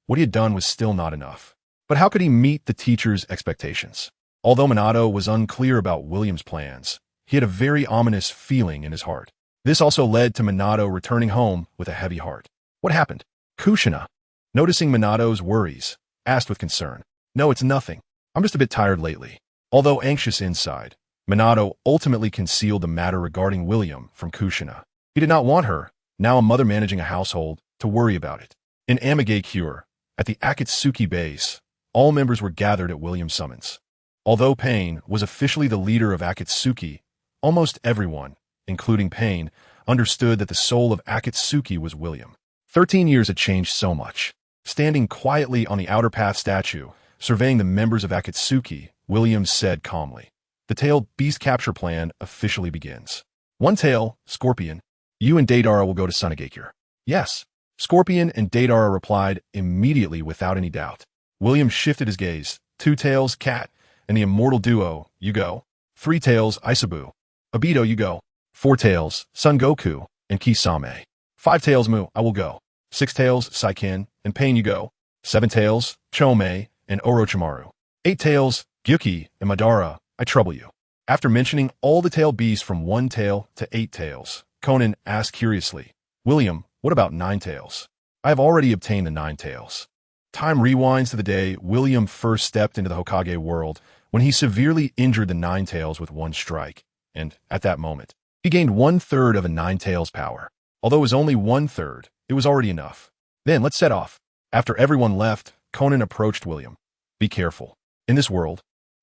What he had done was still not enough. But how could he meet the teacher's expectations? Although Minato was unclear about William's plans, he had a very ominous feeling in his heart. This also led to Minato returning home with a heavy heart. "What happened?" Kushina, noticing Minato's worries, asked with concern. "No, it's nothing. I'm just a bit tired lately." Although anxious inside, Minato ultimately concealed the matter regarding William from Kushina. He did not want her, now a mother managing a household, to worry about it. In Amigakure, at the Akatsuki base, all members were gathered at William's summons. Although Pain was officially the leader of Akatsuki, almost everyone, including Pain, understood that the soul of Akatsuki was William. 13 years had changed so much. Standing quietly on the outer path statue, surveying the members of Akatsuki, William said calmly, "The tailed beast capture plan officially begins. One tail, Scorpion, you and Deidara will go to Sunagakure." "Yes." Scorpion and Deidara replied immediately without any doubt. William shifted his gaze. "Two tails, Cat, and the immortal duo, you go. Three tails, Isabu. Obito, you go. Four tails, Son Goku, and Kisame. Five tails, Mu, I will go. Six tails, Saikin, and Pain, you go. Seven tails, Chome, and Orochimaru. Eight tails, Gyuki, and Madara, I trouble you." After mentioning all the tailed beasts from one tail to 8 tails, Conan asked curiously, "William, what about 9 tails?" "I have already obtained the 9 tails." Time rewinds to the day William first stepped into the Hokage world when he severely injured the 9 tails with one strike, and at that moment, he gained 1/3 of a 9 tails power. Although it was only 1/3, it was already enough. "Then let's set off." After everyone left, Conan approached William. "Be careful. In this world,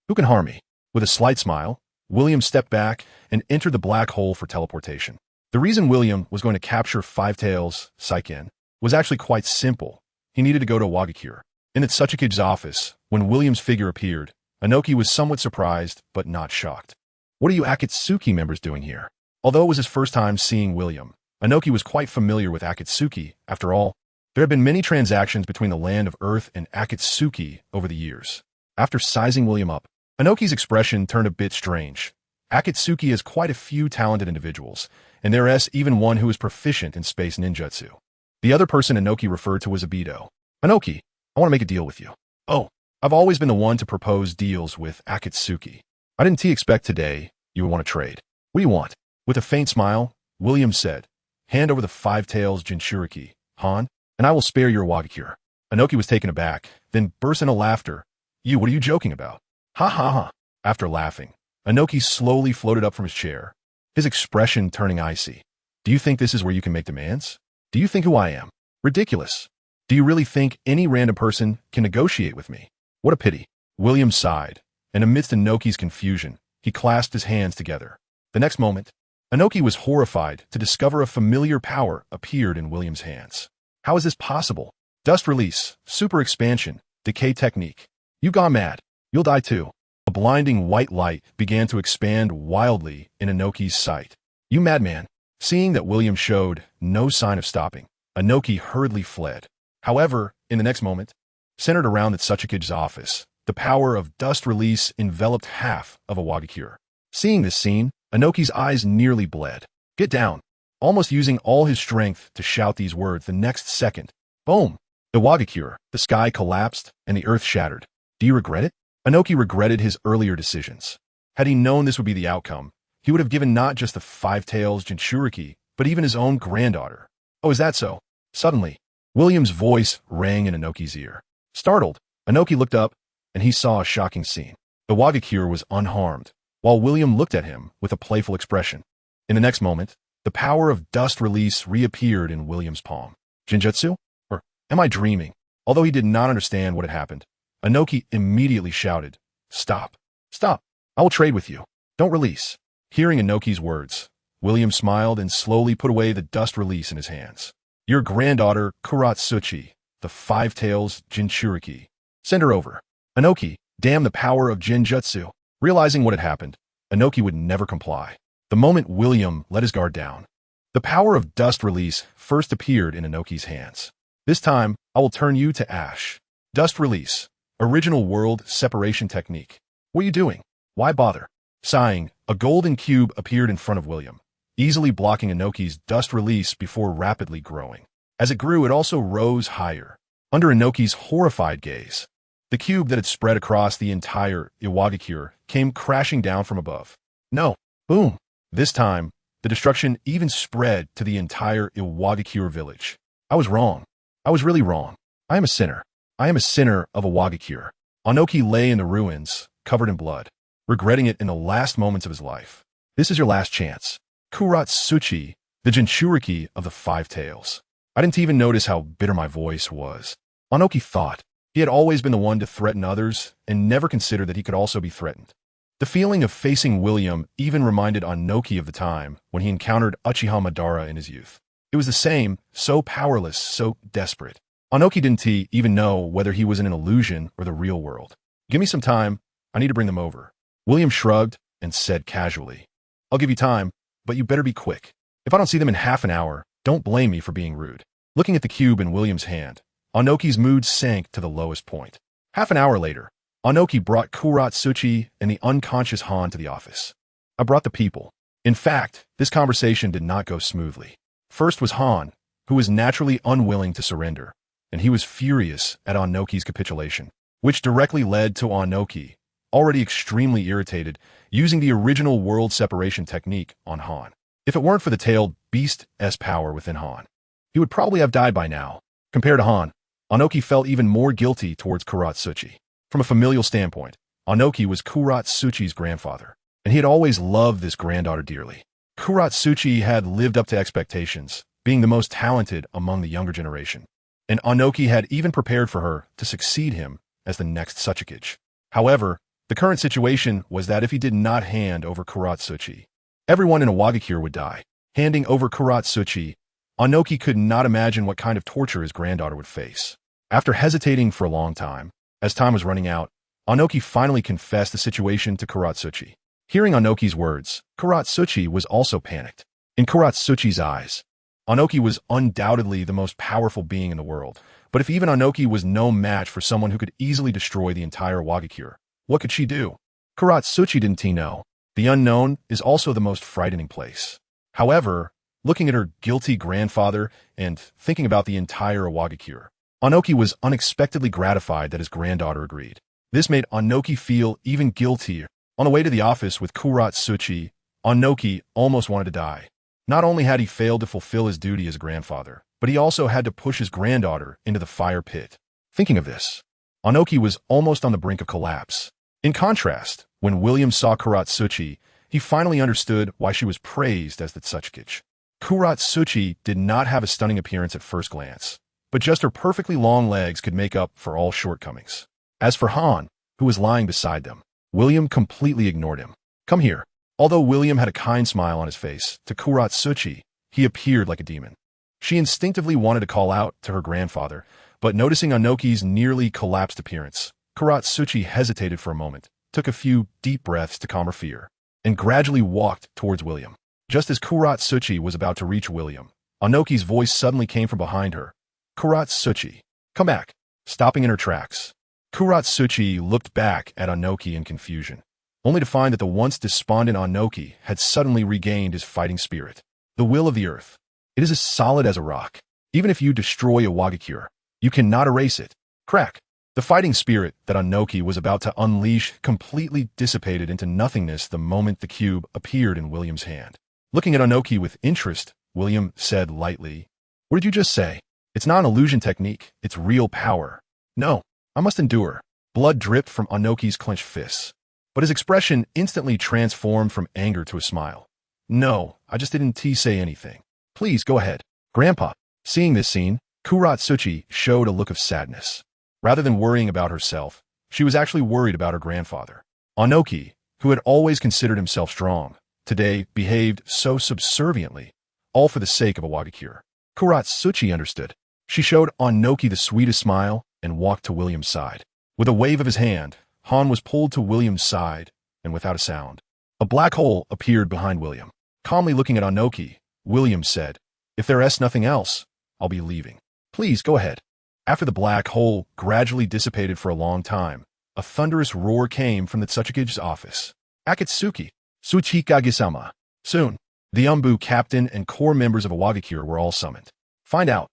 who can harm me?" With a slight smile, William stepped back and entered the black hole for teleportation. The reason William was going to capture 5 tails, Saiken, was actually quite simple. He needed to go to Wagakure. In Tsuchiki's office, when William's figure appeared, Inoki was somewhat surprised, but not shocked. "What are you Akatsuki members doing here?" Although it was his first time seeing William, Inoki was quite familiar with Akatsuki. After all, there had been many transactions between the land of Earth and Akatsuki over the years. After sizing William up, Inoki's expression turned a bit strange. Akatsuki has quite a few talented individuals, and there is even one who is proficient in space ninjutsu. The other person Inoki referred to was Obito. "Inoki, I want to make a deal with you." "Oh, I've always been the one to propose deals with Akatsuki. I didn't expect today you would want to trade. What do you want?" With a faint smile, William said, "Hand over the 5 tails Jinchuriki, Han, and I will spare your Wagakure." Inoki was taken aback, then burst into laughter. What are you joking about?" "Ha ha ha." After laughing, Inoki slowly floated up from his chair, his expression turning icy. "Do you think this is where you can make demands? Do you think who I am? Ridiculous. Do you really think any random person can negotiate with me? What a pity." William sighed, and amidst Inoki's confusion, he clasped his hands together. The next moment, Inoki was horrified to discover a familiar power appeared in William's hands. How is this possible? Dust release, super expansion, decay technique. You gone mad. You'll die too. A blinding white light began to expand wildly in Inoki's sight. "You madman." Seeing that William showed no sign of stopping, Inoki hurriedly fled. However, in the next moment, centered around the Tsuchiki's office, the power of dust release enveloped half of a Wagakure. Seeing this scene, Inoki's eyes nearly bled. "Get down." Almost using all his strength to shout these words the next second. Boom! The Wagakure, the sky collapsed and the earth shattered. "Do you regret it?" Inoki regretted his earlier decisions. Had he known this would be the outcome, he would have given not just the 5 tails Jinchuriki, but even his own granddaughter. "Oh, is that so?" Suddenly, William's voice rang in Inoki's ear. Startled, Inoki looked up, and he saw a shocking scene. The Wagakure was unharmed, while William looked at him with a playful expression. In the next moment, the power of dust release reappeared in William's palm. "Jinjutsu? Or am I dreaming?" Although he did not understand what had happened, Inoki immediately shouted, "Stop! Stop! I will trade with you. Don't release." Hearing Inoki's words, William smiled and slowly put away the dust release in his hands. Your granddaughter, Kuratsuchi, the Five Tails Jinchuriki. Send her over. Anoki, damn the power of Jinjutsu. Realizing what had happened, Anoki would never comply. The moment William let his guard down, the power of dust release first appeared in Anoki's hands. This time, I will turn you to ash. Dust release. Original world separation technique. What are you doing? Why bother? Sighing, a golden cube appeared in front of William, easily blocking Anoki's dust release before rapidly growing. As it grew, it also rose higher. Under Anoki's horrified gaze, the cube that had spread across the entire Iwagakure came crashing down from above. No. Boom. This time, the destruction even spread to the entire Iwagakure village. I was wrong. I was really wrong. I am a sinner. I am a sinner of Iwagakure. Anoki lay in the ruins, covered in blood, regretting it in the last moments of his life. This is your last chance. Kuratsuchi, the Jinchuriki of the Five Tails. I didn't even notice how bitter my voice was. Anoki thought. He had always been the one to threaten others and never considered that he could also be threatened. The feeling of facing William even reminded Anoki of the time when he encountered Uchiha Madara in his youth. It was the same, so powerless, so desperate. Anoki didn't even know whether he was in an illusion or the real world. Give me some time. I need to bring them over. William shrugged and said casually, I'll give you time, but you better be quick. If I don't see them in half an hour, don't blame me for being rude. Looking at the cube in William's hand, Anoki's mood sank to the lowest point. Half an hour later, Anoki brought Kuratsuchi and the unconscious Han to the office. I brought the people. In fact, this conversation did not go smoothly. First was Han, who was naturally unwilling to surrender, and he was furious at Anoki's capitulation, which directly led to Anoki, already extremely irritated, using the original world separation technique on Han. If it weren't for the tailed beast's power within Han, he would probably have died by now. Compared to Han, Anoki felt even more guilty towards Kuratsuchi. From a familial standpoint, Anoki was Kuratsuchi's grandfather, and he had always loved this granddaughter dearly. Kuratsuchi had lived up to expectations, being the most talented among the younger generation, and Anoki had even prepared for her to succeed him as the next Suchikage. However, the current situation was that if he did not hand over Kuratsuchi, everyone in Iwagakure would die. Handing over Kuratsuchi, Anoki could not imagine what kind of torture his granddaughter would face. After hesitating for a long time, as time was running out, Anoki finally confessed the situation to Kuratsuchi. Hearing Anoki's words, Kuratsuchi was also panicked. In Kuratsuchi's eyes, Anoki was undoubtedly the most powerful being in the world, but if even Anoki was no match for someone who could easily destroy the entire Iwagakure, what could she do? Kuratsuchi didn't know. The unknown is also the most frightening place. However, looking at her guilty grandfather and thinking about the entire Iwagakure, Anoki was unexpectedly gratified that his granddaughter agreed. This made Anoki feel even guiltier. On the way to the office with Kuratsuchi, Anoki almost wanted to die. Not only had he failed to fulfill his duty as a grandfather, but he also had to push his granddaughter into the fire pit. Thinking of this, Anoki was almost on the brink of collapse. In contrast, when William saw Kuratsuchi, he finally understood why she was praised as the Suchikage. Kuratsuchi did not have a stunning appearance at first glance, but just her perfectly long legs could make up for all shortcomings. As for Han, who was lying beside them, William completely ignored him. Come here. Although William had a kind smile on his face, to Kuratsuchi, he appeared like a demon. She instinctively wanted to call out to her grandfather, but noticing Anoki's nearly collapsed appearance, Kuratsuchi hesitated for a moment, took a few deep breaths to calm her fear, and gradually walked towards William. Just as Kuratsuchi was about to reach William, Anoki's voice suddenly came from behind her. Kuratsuchi, come back, stopping in her tracks. Kuratsuchi looked back at Anoki in confusion, only to find that the once despondent Anoki had suddenly regained his fighting spirit. The will of the earth. It is as solid as a rock. Even if you destroy Iwagakure, you cannot erase it. Crack. The fighting spirit that Anoki was about to unleash completely dissipated into nothingness the moment the cube appeared in William's hand. Looking at Anoki with interest, William said lightly, What did you just say? It's not an illusion technique, it's real power. No, I must endure. Blood dripped from Anoki's clenched fists, but his expression instantly transformed from anger to a smile. No, I just didn't say anything. Please go ahead. Grandpa. Seeing this scene, Kuratsuchi showed a look of sadness. Rather than worrying about herself, she was actually worried about her grandfather. Anoki, who had always considered himself strong, today behaved so subserviently, all for the sake of a Wagakure. Kuratsuchi understood. She showed Onoki the sweetest smile and walked to William's side. With a wave of his hand, Han was pulled to William's side, and without a sound, a black hole appeared behind William. Calmly looking at Onoki, William said, "If there's nothing else, I'll be leaving. Please go ahead." After the black hole gradually dissipated for a long time, a thunderous roar came from the Tsuchikige's office. "Akatsuki, Tsuchikage-sama." Soon, the Umbu captain and core members of a Wagakure were all summoned. Find out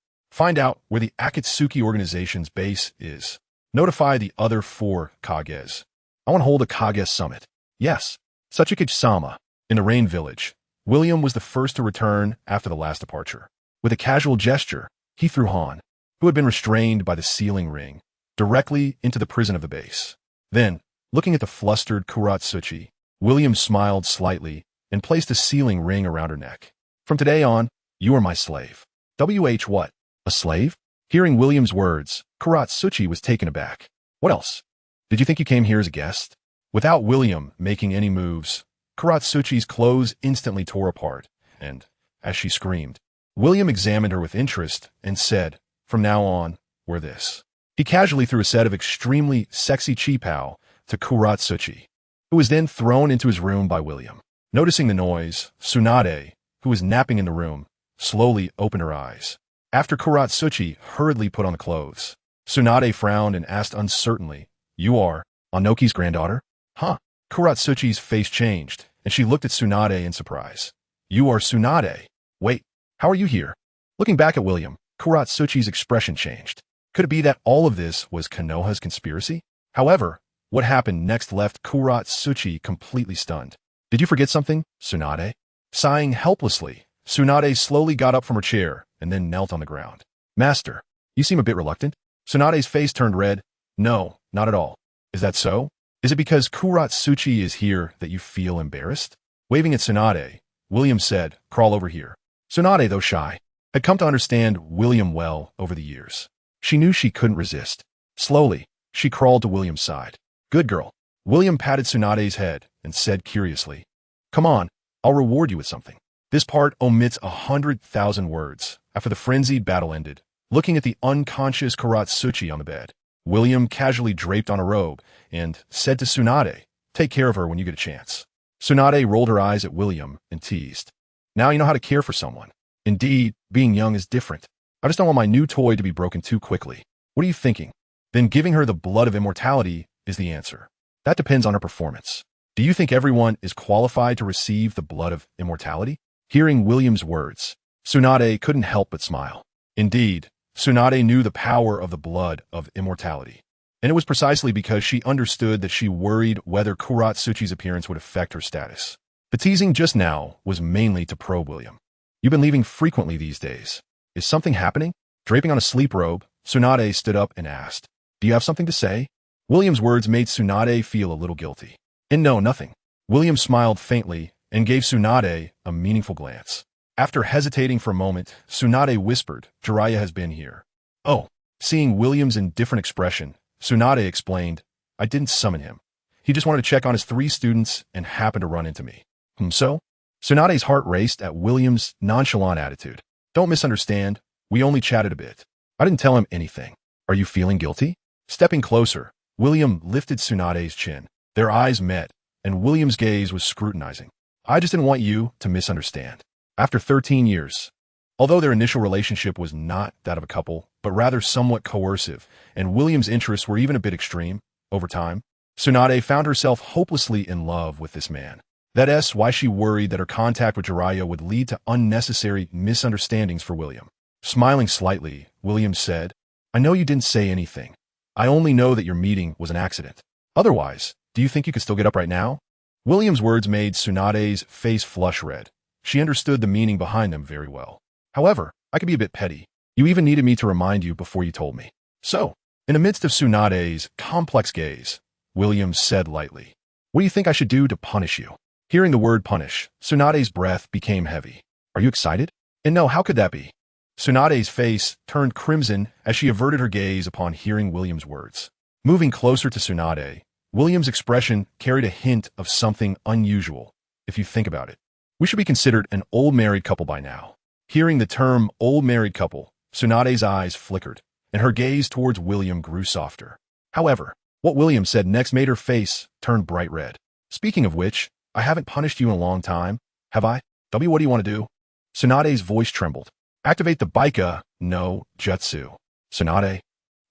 where the Akatsuki organization's base is. Notify the other 4 Kages. I want to hold a Kage summit. Yes, Tsuchikage-sama. In the Rain Village, William was the first to return after the last departure. With a casual gesture, he threw Han, who had been restrained by the sealing ring, directly into the prison of the base. Then, looking at the flustered Kuratsuchi, William smiled slightly and placed a sealing ring around her neck. "From today on, you are my slave." What? A slave? Hearing William's words, Kuratsuchi was taken aback. "What else? Did you think you came here as a guest?" Without William making any moves, Kuratsuchi's clothes instantly tore apart, and, as she screamed, William examined her with interest and said, "From now on, wear this." He casually threw a set of extremely sexy chi-pao to Kuratsuchi, who was then thrown into his room by William. Noticing the noise, Tsunade, who was napping in the room, slowly opened her eyes. After Kuratsuchi hurriedly put on the clothes, Tsunade frowned and asked uncertainly, "You are Onoki's granddaughter?" "Huh." Kuratsuchi's face changed, and she looked at Tsunade in surprise. "You are Tsunade. Wait, how are you here?" Looking back at William, Kuratsuchi's expression changed. Could it be that all of this was Konoha's conspiracy? However, what happened next left Kuratsuchi completely stunned. "Did you forget something, Tsunade?" Sighing helplessly, Tsunade slowly got up from her chair and then knelt on the ground. "Master, you seem a bit reluctant." Tsunade's face turned red. "No, not at all. Is that so? Is it because Kuratsuchi is here that you feel embarrassed?" Waving at Tsunade, William said, "Crawl over here." Tsunade, though shy, had come to understand William well over the years. She knew she couldn't resist. Slowly, she crawled to William's side. "Good girl." William patted Tsunade's head and said curiously, "Come on, I'll reward you with something." This part omits 100,000 words. After the frenzied battle ended, looking at the unconscious Kuratsuchi on the bed, William casually draped on a robe and said to Tsunade, "Take care of her when you get a chance." Tsunade rolled her eyes at William and teased, "Now you know how to care for someone. Indeed, being young is different. I just don't want my new toy to be broken too quickly. What are you thinking? Then giving her the blood of immortality is the answer. That depends on her performance. Do you think everyone is qualified to receive the blood of immortality?" Hearing William's words, Tsunade couldn't help but smile. Indeed, Tsunade knew the power of the blood of immortality. And it was precisely because she understood that she worried whether Kuratsuchi's appearance would affect her status. The teasing just now was mainly to probe William. "You've been leaving frequently these days. Is something happening?" Draping on a sleep robe, Tsunade stood up and asked, "Do you have something to say?" William's words made Tsunade feel a little guilty. "And no, nothing." William smiled faintly and gave Tsunade a meaningful glance. After hesitating for a moment, Tsunade whispered, "Jiraiya has been here." "Oh." Seeing William's indifferent expression, Tsunade explained, "I didn't summon him. He just wanted to check on his 3 students and happened to run into me." So? Tsunade's heart raced at William's nonchalant attitude. "Don't misunderstand. We only chatted a bit. I didn't tell him anything. Are you feeling guilty?" Stepping closer, William lifted Tsunade's chin. Their eyes met, and William's gaze was scrutinizing. "I just didn't want you to misunderstand. After 13 years, although their initial relationship was not that of a couple, but rather somewhat coercive, and William's interests were even a bit extreme, over time, Tsunade found herself hopelessly in love with this man. That's why she worried that her contact with Jiraiya would lead to unnecessary misunderstandings for William. Smiling slightly, William said, "I know you didn't say anything. I only know that your meeting was an accident. Otherwise, do you think you could still get up right now?" William's words made Tsunade's face flush red. She understood the meaning behind them very well. "However, I could be a bit petty. You even needed me to remind you before you told me." So, in the midst of Tsunade's complex gaze, William said lightly, "What do you think I should do to punish you?" Hearing the word punish, Tsunade's breath became heavy. "Are you excited?" "And no, how could that be?" Tsunade's face turned crimson as she averted her gaze upon hearing William's words. Moving closer to Tsunade, William's expression carried a hint of something unusual, if you think about it. We should be considered an old married couple by now. Hearing the term old married couple, Tsunade's eyes flickered, and her gaze towards William grew softer. However, what William said next made her face turn bright red. Speaking of which, I haven't punished you in a long time, have I? W, what do you want to do? Tsunade's voice trembled. Activate the Baika no Jutsu. Tsunade,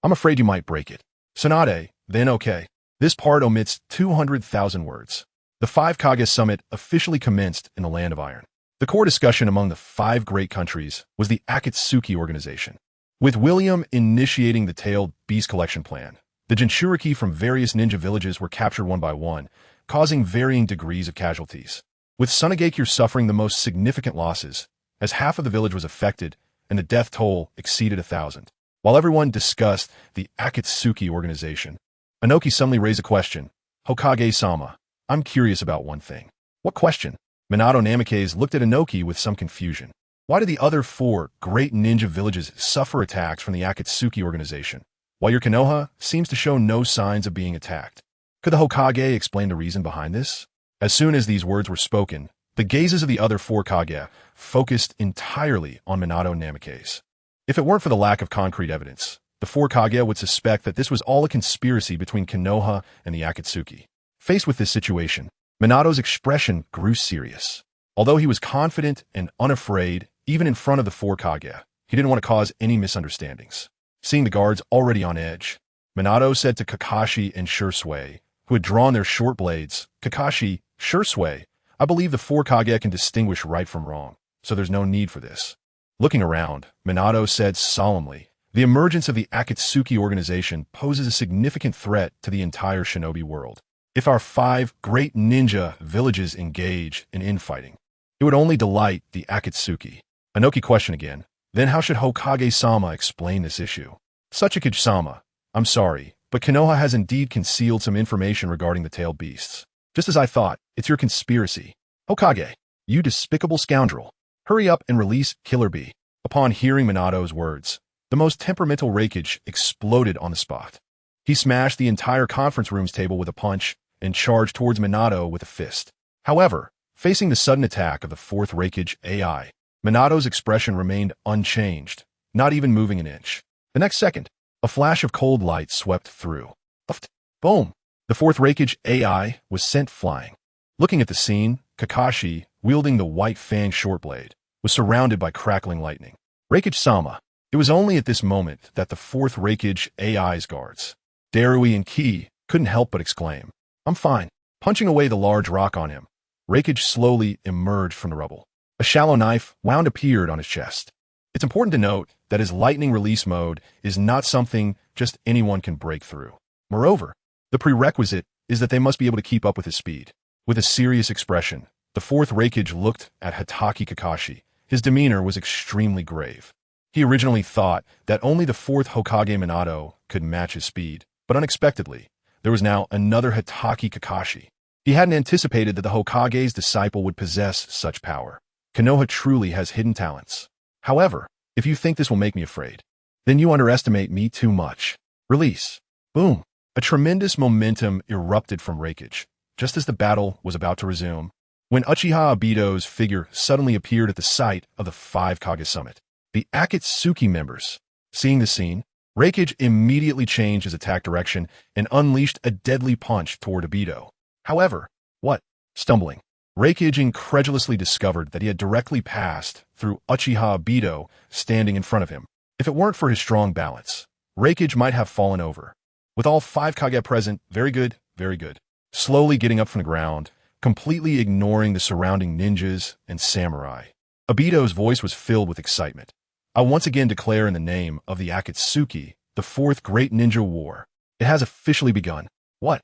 I'm afraid you might break it. Tsunade, then okay. This part omits 200,000 words. The 5 Kage Summit officially commenced in the Land of Iron. The core discussion among the 5 great countries was the Akatsuki organization. With William initiating the Tailed Beast collection plan, the Jinchuriki from various ninja villages were captured one by one, causing varying degrees of casualties. With Sunagakure suffering the most significant losses, as half of the village was affected and the death toll exceeded 1,000. While everyone discussed the Akatsuki organization, Inoki suddenly raised a question. Hokage-sama, I'm curious about one thing. What question? Minato Namikaze looked at Inoki with some confusion. Why did the other 4 great ninja villages suffer attacks from the Akatsuki organization, while your Konoha seems to show no signs of being attacked? Could the Hokage explain the reason behind this? As soon as these words were spoken, the gazes of the other 4 Kage focused entirely on Minato Namikaze. If it weren't for the lack of concrete evidence, the 4 Kage would suspect that this was all a conspiracy between Konoha and the Akatsuki. Faced with this situation, Minato's expression grew serious. Although he was confident and unafraid, even in front of the 4 Kage, he didn't want to cause any misunderstandings. Seeing the guards already on edge, Minato said to Kakashi and Shursui, who had drawn their short blades, Kakashi, Shursui, I believe the 4 Kage can distinguish right from wrong, so there's no need for this. Looking around, Minato said solemnly, the emergence of the Akatsuki organization poses a significant threat to the entire shinobi world. If our 5 great ninja villages engage in infighting, it would only delight the Akatsuki. Inoki questioned again. Then how should Hokage-sama explain this issue? Tsuchikage-sama, I'm sorry, but Konoha has indeed concealed some information regarding the tailed beasts. Just as I thought, it's your conspiracy. Hokage, you despicable scoundrel. Hurry up and release Killer Bee. Upon hearing Minato's words, the most temperamental Raikage exploded on the spot. He smashed the entire conference room's table with a punch and charged towards Minato with a fist. However, facing the sudden attack of the 4th Raikage AI, Minato's expression remained unchanged, not even moving an inch. The next second, a flash of cold light swept through. Boom! The 4th Raikage AI was sent flying. Looking at the scene, Kakashi, wielding the white fang short blade, was surrounded by crackling lightning. Raikage-sama. It was only at this moment that the 4th Raikage AI's guards, Darui and Ki, couldn't help but exclaim, I'm fine. Punching away the large rock on him, Raikage slowly emerged from the rubble. A shallow knife wound appeared on his chest. It's important to note that his lightning release mode is not something just anyone can break through. Moreover, the prerequisite is that they must be able to keep up with his speed. With a serious expression, the 4th Raikage looked at Hatake Kakashi. His demeanor was extremely grave. He originally thought that only the 4th Hokage Minato could match his speed, but unexpectedly, there was now another Hatake Kakashi. He hadn't anticipated that the Hokage's disciple would possess such power. Konoha truly has hidden talents. However, if you think this will make me afraid, then you underestimate me too much. Release. Boom. A tremendous momentum erupted from Raikage, just as the battle was about to resume, when Uchiha Obito's figure suddenly appeared at the site of the 5 Kage Summit. The Akatsuki members. Seeing the scene, Raikage immediately changed his attack direction and unleashed a deadly punch toward Obito. However, what? Stumbling. Raikage incredulously discovered that he had directly passed through Uchiha Obito standing in front of him. If it weren't for his strong balance, Raikage might have fallen over. With all 5 Kage present, very good, very good. Slowly getting up from the ground, completely ignoring the surrounding ninjas and samurai. Obito's voice was filled with excitement. I once again declare in the name of the Akatsuki, the 4th Great Ninja War. It has officially begun. What?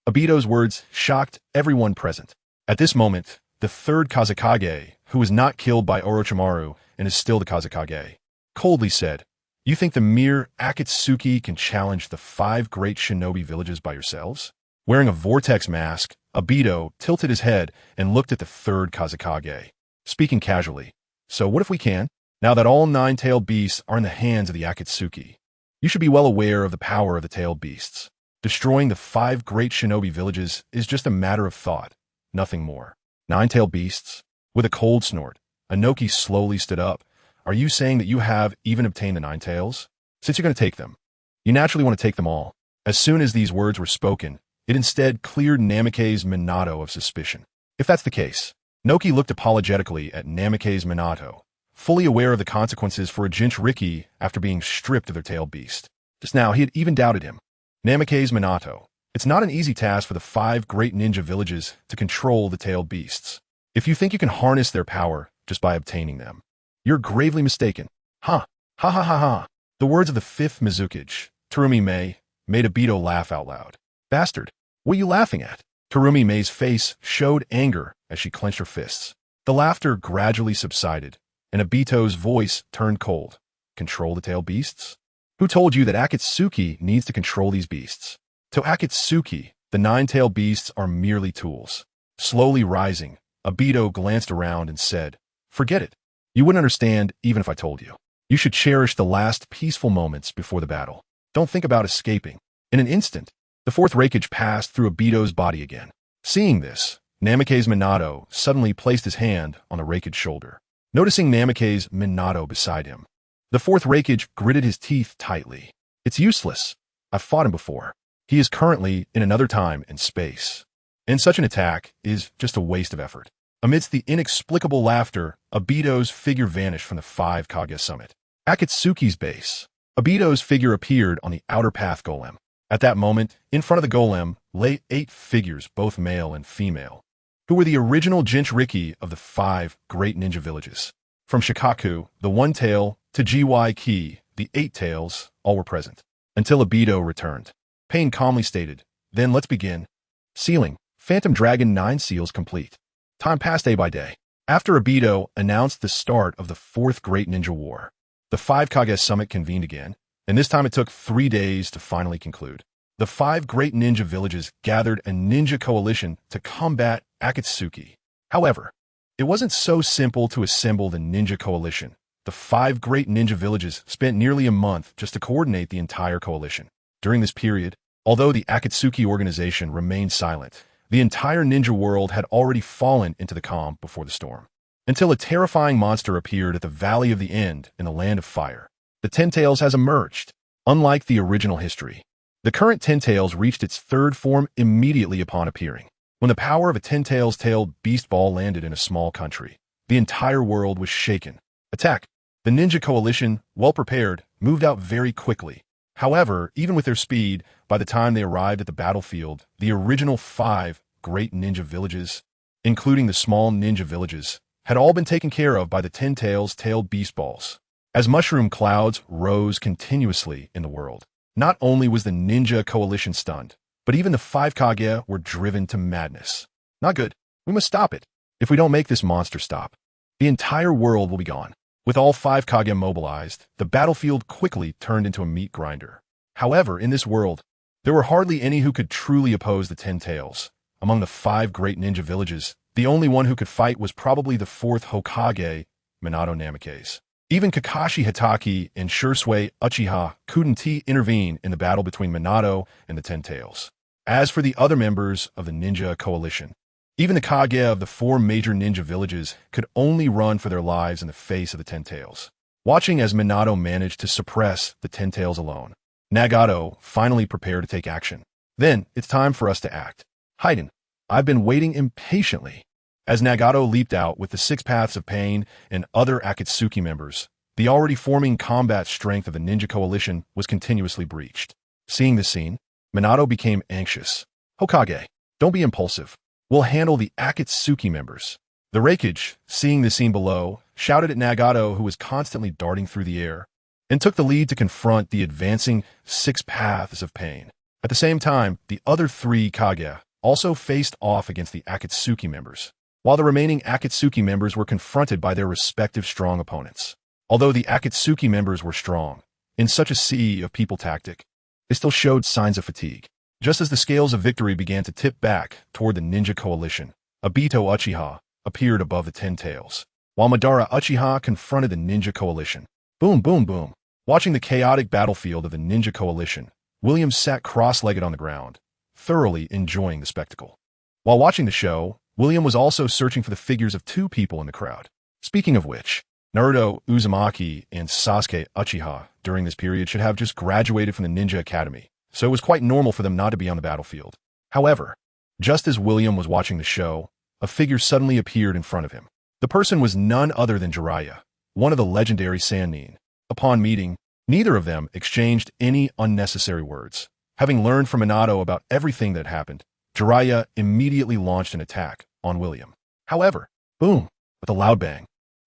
Obito's words shocked everyone present. At this moment, the 3rd Kazekage, who was not killed by Orochimaru and is still the Kazekage, coldly said, You think the mere Akatsuki can challenge the 5 great shinobi villages by yourselves? Wearing a vortex mask, Obito tilted his head and looked at the 3rd Kazekage, speaking casually. So what if we can? Now that all 9 tailed beasts are in the hands of the Akatsuki, you should be well aware of the power of the tailed beasts. Destroying the 5 great shinobi villages is just a matter of thought, nothing more. 9 tailed beasts? With a cold snort, Inoki slowly stood up. Are you saying that you have even obtained the 9 tails? Since you're going to take them, you naturally want to take them all. As soon as these words were spoken, it instead cleared Namikaze's Minato of suspicion. If that's the case, Noki looked apologetically at Namikaze's Minato, fully aware of the consequences for a Jinchuriki after being stripped of their tailed beast. Just now, he had even doubted him. Namikaze Minato. It's not an easy task for the 5 great ninja villages to control the tailed beasts. If you think you can harness their power just by obtaining them, you're gravely mistaken. Ha! Ha ha ha ha! The words of the 5th Mizukage, Terumi Mei, made Obito laugh out loud. Bastard! What are you laughing at? Terumi Mei's face showed anger as she clenched her fists. The laughter gradually subsided, and Obito's voice turned cold. Control the tailed beasts? Who told you that Akatsuki needs to control these beasts? To Akatsuki, the 9-tailed beasts are merely tools. Slowly rising, Obito glanced around and said, Forget it. You wouldn't understand even if I told you. You should cherish the last peaceful moments before the battle. Don't think about escaping. In an instant, the 4th Reikage passed through Obito's body again. Seeing this, Namikaze Minato suddenly placed his hand on the Reikage's shoulder. Noticing Namikaze Minato beside him, the 4th Reikage gritted his teeth tightly. It's useless. I've fought him before. He is currently in another time and space. And such an attack is just a waste of effort. Amidst the inexplicable laughter, Obito's figure vanished from the 5 Kage summit. Akatsuki's base. Obito's figure appeared on the outer path golem. At that moment, in front of the golem, lay 8 figures, both male and female, who were the original Jinchuriki of the 5 great ninja villages. From Shikaku, the 1-tail, to GY-Ki, the 8 tails, all were present. Until Obito returned. Pain calmly stated, Then let's begin. Sealing. Phantom Dragon 9 seals complete. Time passed day by day. After Obito announced the start of the 4th Great Ninja War, the 5 Kage Summit convened again, and this time it took 3 days to finally conclude. The 5 great ninja villages gathered a ninja coalition to combat Akatsuki. However, it wasn't so simple to assemble the ninja coalition. The 5 great ninja villages spent nearly a month just to coordinate the entire coalition. During this period, although the Akatsuki organization remained silent, the entire ninja world had already fallen into the calm before the storm. Until a terrifying monster appeared at the Valley of the End in the Land of Fire. The 10 Tails has emerged. Unlike the original history, the current 10 Tails reached its 3rd form immediately upon appearing. When the power of a 10 Tails tailed beast ball landed in a small country, the entire world was shaken. Attack! The ninja coalition, well prepared, moved out very quickly. However, even with their speed, by the time they arrived at the battlefield, the original 5 great ninja villages, including the small ninja villages, had all been taken care of by the 10 Tails tailed beast balls. As mushroom clouds rose continuously in the world, not only was the ninja coalition stunned, but even the 5 Kage were driven to madness. Not good. We must stop it. If we don't make this monster stop, the entire world will be gone. With all 5 Kage mobilized, the battlefield quickly turned into a meat grinder. However, in this world, there were hardly any who could truly oppose the 10 Tails. Among the 5 great ninja villages, the only one who could fight was probably the 4th Hokage, Minato Namikaze. Even Kakashi Hatake and Shursui Uchiha couldn't intervene in the battle between Minato and the 10 Tails. As for the other members of the ninja coalition, even the Kage of the 4 major ninja villages could only run for their lives in the face of the 10 Tails. Watching as Minato managed to suppress the 10 Tails alone, Nagato finally prepared to take action. Then, it's time for us to act. Haiden, I've been waiting impatiently. As Nagato leaped out with the 6 Paths of Pain and other Akatsuki members, the already forming combat strength of the ninja coalition was continuously breached. Seeing this scene, Minato became anxious. Hokage, don't be impulsive. We'll handle the Akatsuki members. The Reikage, seeing the scene below, shouted at Nagato, who was constantly darting through the air, and took the lead to confront the advancing 6 Paths of Pain. At the same time, the other 3 Kage also faced off against the Akatsuki members, while the remaining Akatsuki members were confronted by their respective strong opponents. Although the Akatsuki members were strong, in such a sea of people tactic, they still showed signs of fatigue. Just as the scales of victory began to tip back toward the ninja coalition, Obito Uchiha appeared above the 10 Tails, while Madara Uchiha confronted the ninja coalition. Boom, boom, boom. Watching the chaotic battlefield of the ninja coalition, William sat cross-legged on the ground, thoroughly enjoying the spectacle. While watching the show, William was also searching for the figures of two people in the crowd. Speaking of which, Naruto Uzumaki and Sasuke Uchiha during this period should have just graduated from the Ninja Academy, so it was quite normal for them not to be on the battlefield. However, just as William was watching the show, a figure suddenly appeared in front of him. The person was none other than Jiraiya, one of the legendary Sannin. Upon meeting, neither of them exchanged any unnecessary words. Having learned from Minato about everything that happened, Jiraiya immediately launched an attack on William. However, boom, with a loud bang,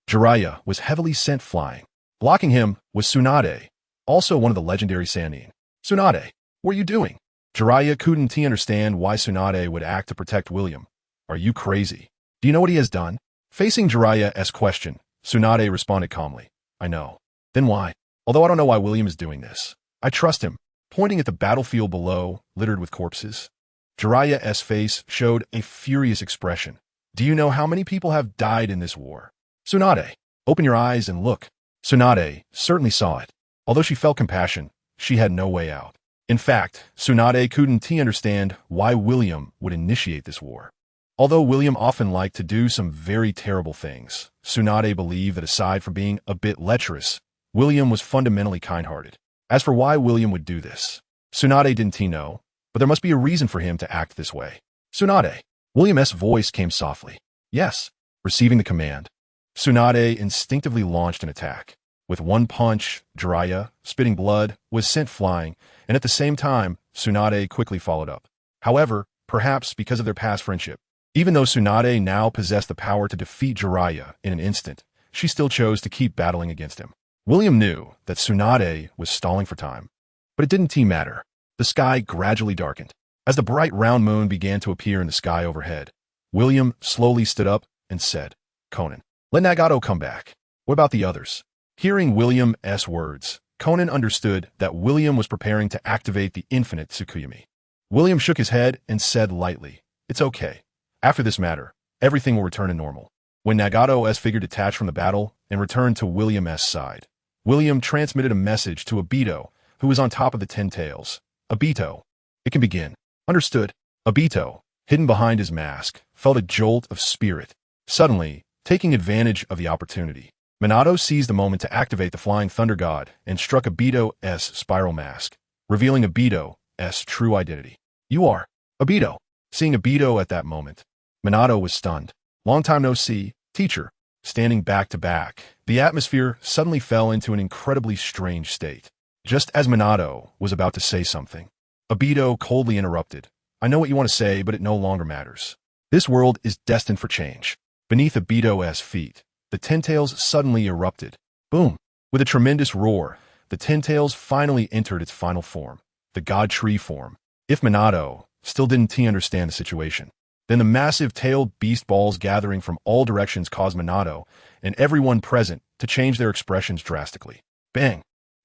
Jiraiya was heavily sent flying. Blocking him was Tsunade, also one of the legendary Sannin. Tsunade, what are you doing? Jiraiya couldn't understand why Tsunade would act to protect William. Are you crazy? Do you know what he has done? Facing Jiraiya's question, Tsunade responded calmly. I know. Then why? Although I don't know why William is doing this. I trust him. Pointing at the battlefield below, littered with corpses, Jiraiya's face showed a furious expression. Do you know how many people have died in this war? Tsunade, open your eyes and look. Tsunade certainly saw it. Although she felt compassion, she had no way out. In fact, Tsunade couldn't understand why William would initiate this war. Although William often liked to do some very terrible things, Tsunade believed that aside from being a bit lecherous, William was fundamentally kind-hearted. As for why William would do this, Tsunade didn't know, but there must be a reason for him to act this way. Tsunade. William's voice came softly. Yes. Receiving the command, Tsunade instinctively launched an attack. With one punch, Jiraiya, spitting blood, was sent flying, and at the same time, Tsunade quickly followed up. However, perhaps because of their past friendship, even though Tsunade now possessed the power to defeat Jiraiya in an instant, she still chose to keep battling against him. William knew that Tsunade was stalling for time, but it didn't matter. The sky gradually darkened. As the bright round moon began to appear in the sky overhead, William slowly stood up and said, Conan, let Nagato come back. What about the others? Hearing William's words, Conan understood that William was preparing to activate the infinite Tsukuyomi. William shook his head and said lightly, It's okay. After this matter, everything will return to normal. When Nagato's figure detached from the battle and returned to William's side, William transmitted a message to Obito, who was on top of the 10 tails. Obito, it can begin. Understood. Obito, hidden behind his mask, felt a jolt of spirit. Suddenly, taking advantage of the opportunity, Minato seized the moment to activate the Flying Thunder God and struck Obito's spiral mask, revealing Obito's true identity. You are Obito. Seeing Obito at that moment, Minato was stunned. Long time no see, teacher. Standing back to back, the atmosphere suddenly fell into an incredibly strange state. Just as Minato was about to say something, Obito coldly interrupted. I know what you want to say, but it no longer matters. This world is destined for change. Beneath Obito's feet, the 10 tails suddenly erupted. Boom! With a tremendous roar, the 10 tails finally entered its final form, the God Tree form. If Minato still didn't understand the situation, then the massive tailed beast balls gathering from all directions caused Minato and everyone present to change their expressions drastically. Bang!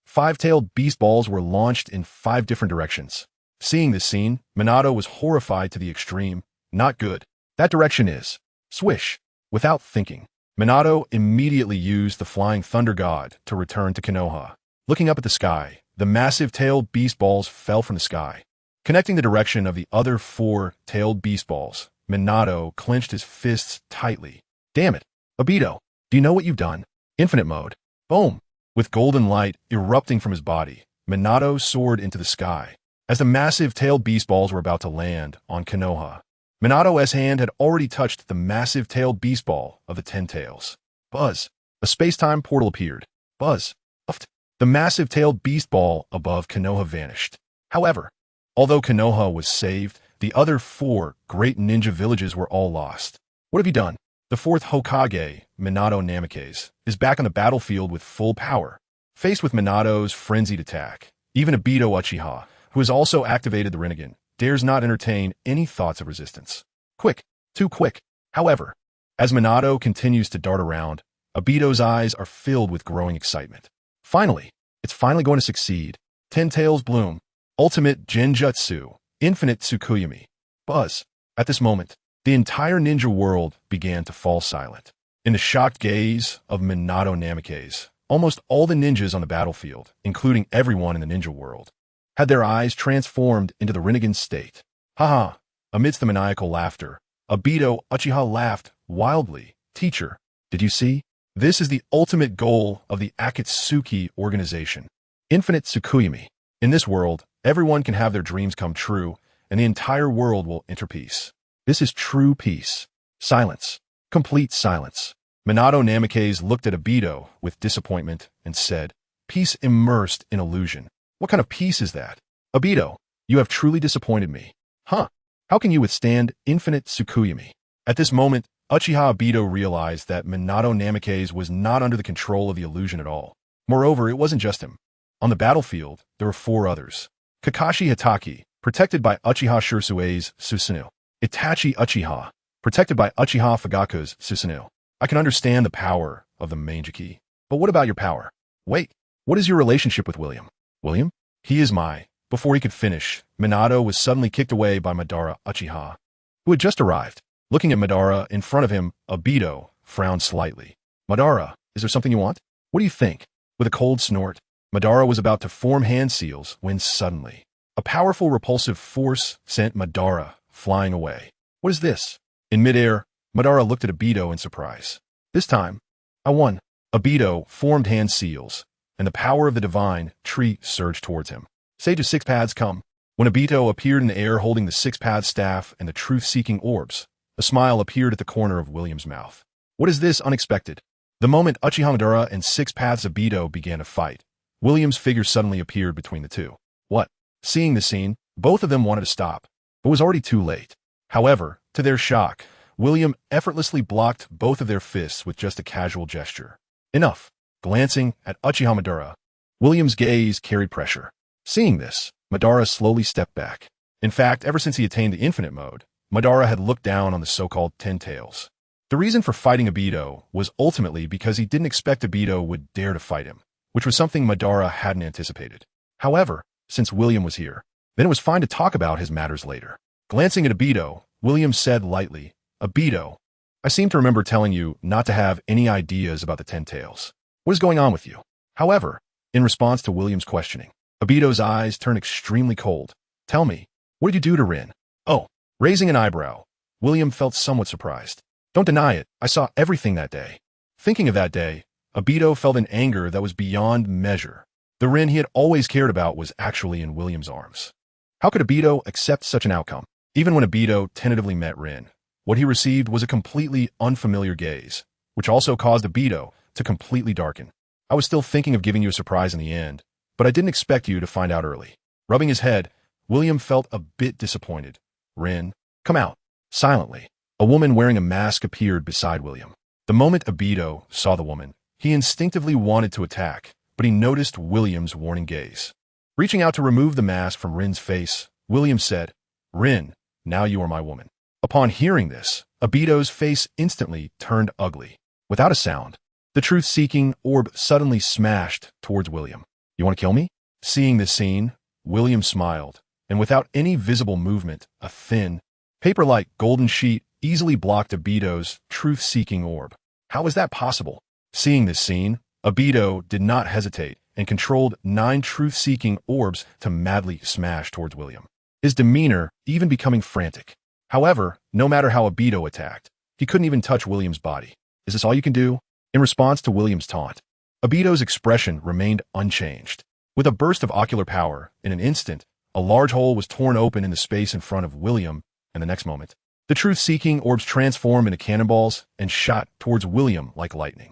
5-tailed beast balls were launched in 5 different directions. Seeing this scene, Minato was horrified to the extreme. Not good. That direction is. Swish. Without thinking, Minato immediately used the Flying Thunder God to return to Konoha. Looking up at the sky, the massive tailed beast balls fell from the sky. Connecting the direction of the other 4 tailed beast balls, Minato clenched his fists tightly. Damn it. Obito, do you know what you've done? Infinite mode. Boom. With golden light erupting from his body, Minato soared into the sky. As the massive tailed beast balls were about to land on Konoha, Minato's hand had already touched the massive tailed beast ball of the 10 tails. Buzz. A space-time portal appeared. Buzz. Uft. The massive tailed beast ball above Konoha vanished. However, although Konoha was saved, the other 4 great ninja villages were all lost. What have you done? The 4th Hokage, Minato Namikaze, is back on the battlefield with full power. Faced with Minato's frenzied attack, even Obito Uchiha, who has also activated the Rinnegan, dares not entertain any thoughts of resistance. Quick. Too quick. However, as Minato continues to dart around, Obito's eyes are filled with growing excitement. Finally, it's finally going to succeed. 10 tails bloom. Ultimate Genjutsu. Infinite Tsukuyomi. Buzz. At this moment, the entire ninja world began to fall silent. In the shocked gaze of Minato Namikaze, almost all the ninjas on the battlefield, including everyone in the ninja world, had their eyes transformed into the Rinnegan state. Haha! Amidst the maniacal laughter, Obito Uchiha laughed wildly. Teacher, did you see? This is the ultimate goal of the Akatsuki organization. Infinite Tsukuyami. In this world, everyone can have their dreams come true, and the entire world will enter peace. This is true peace. Silence. Complete silence. Minato Namikaze looked at Obito with disappointment and said, peace immersed in illusion. What kind of peace is that? Obito, you have truly disappointed me. Huh? How can you withstand infinite Tsukuyami? At this moment, Uchiha Obito realized that Minato Namikaze was not under the control of the illusion at all. Moreover, it wasn't just him. On the battlefield, there were 4 others. Kakashi Hitaki, protected by Uchiha Shirsue's Susanoo. Itachi Uchiha, protected by Uchiha Fugaku's Susanoo. I can understand the power of the Manjiki. But what about your power? Wait, what is your relationship with William? William? He is my... Before he could finish, Minato was suddenly kicked away by Madara Uchiha, who had just arrived. Looking at Madara in front of him, Obito frowned slightly. Madara, is there something you want? What do you think? With a cold snort, Madara was about to form hand seals when suddenly, a powerful repulsive force sent Madara flying away. What is this? In midair, Madara looked at Obito in surprise. This time, I won. Obito formed hand seals, and the power of the divine tree surged towards him. Say to 6 paths come. When Obito appeared in the air holding the 6-path staff and the truth-seeking orbs, a smile appeared at the corner of William's mouth. What is this unexpected? The moment Uchiha Madara and 6 paths Obito began to fight, William's figure suddenly appeared between the two. What? Seeing the scene, both of them wanted to stop, but was already too late. However, to their shock, William effortlessly blocked both of their fists with just a casual gesture. Enough. Glancing at Uchiha Madara, William's gaze carried pressure. Seeing this, Madara slowly stepped back. In fact, ever since he attained the infinite mode, Madara had looked down on the so-called 10 tails. The reason for fighting Obito was ultimately because he didn't expect Obito would dare to fight him, which was something Madara hadn't anticipated. However, since William was here, then it was fine to talk about his matters later. Glancing at Obito, William said lightly, Obito, I seem to remember telling you not to have any ideas about the 10 tails. What is going on with you? However, in response to William's questioning, Obito's eyes turned extremely cold. Tell me, what did you do to Rin? Oh, raising an eyebrow, William felt somewhat surprised. Don't deny it, I saw everything that day. Thinking of that day, Obito felt an anger that was beyond measure. The Rin he had always cared about was actually in William's arms. How could Obito accept such an outcome? Even when Obito tentatively met Rin, what he received was a completely unfamiliar gaze, which also caused Obito to completely darken. I was still thinking of giving you a surprise in the end, but I didn't expect you to find out early. Rubbing his head, William felt a bit disappointed. Rin, come out. Silently, a woman wearing a mask appeared beside William. The moment Obito saw the woman, he instinctively wanted to attack, but he noticed William's warning gaze. Reaching out to remove the mask from Rin's face, William said, Rin, now you are my woman. Upon hearing this, Obito's face instantly turned ugly. Without a sound, the truth-seeking orb suddenly smashed towards William. You want to kill me? Seeing this scene, William smiled, and without any visible movement, a thin, paper-like golden sheet easily blocked Obito's truth-seeking orb. How was that possible? Seeing this scene, Obito did not hesitate and controlled 9 truth-seeking orbs to madly smash towards William, his demeanor even becoming frantic. However, no matter how Obito attacked, he couldn't even touch William's body. Is this all you can do? In response to William's taunt, Obito's expression remained unchanged. With a burst of ocular power, in an instant, a large hole was torn open in the space in front of William, and the next moment, the truth-seeking orbs transformed into cannonballs and shot towards William like lightning.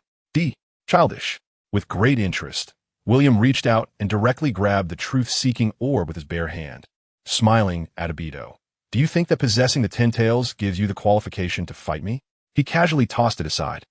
Childish. With great interest, William reached out and directly grabbed the truth-seeking orb with his bare hand, smiling at Obito. Do you think that possessing the 10 tails gives you the qualification to fight me? He casually tossed it aside.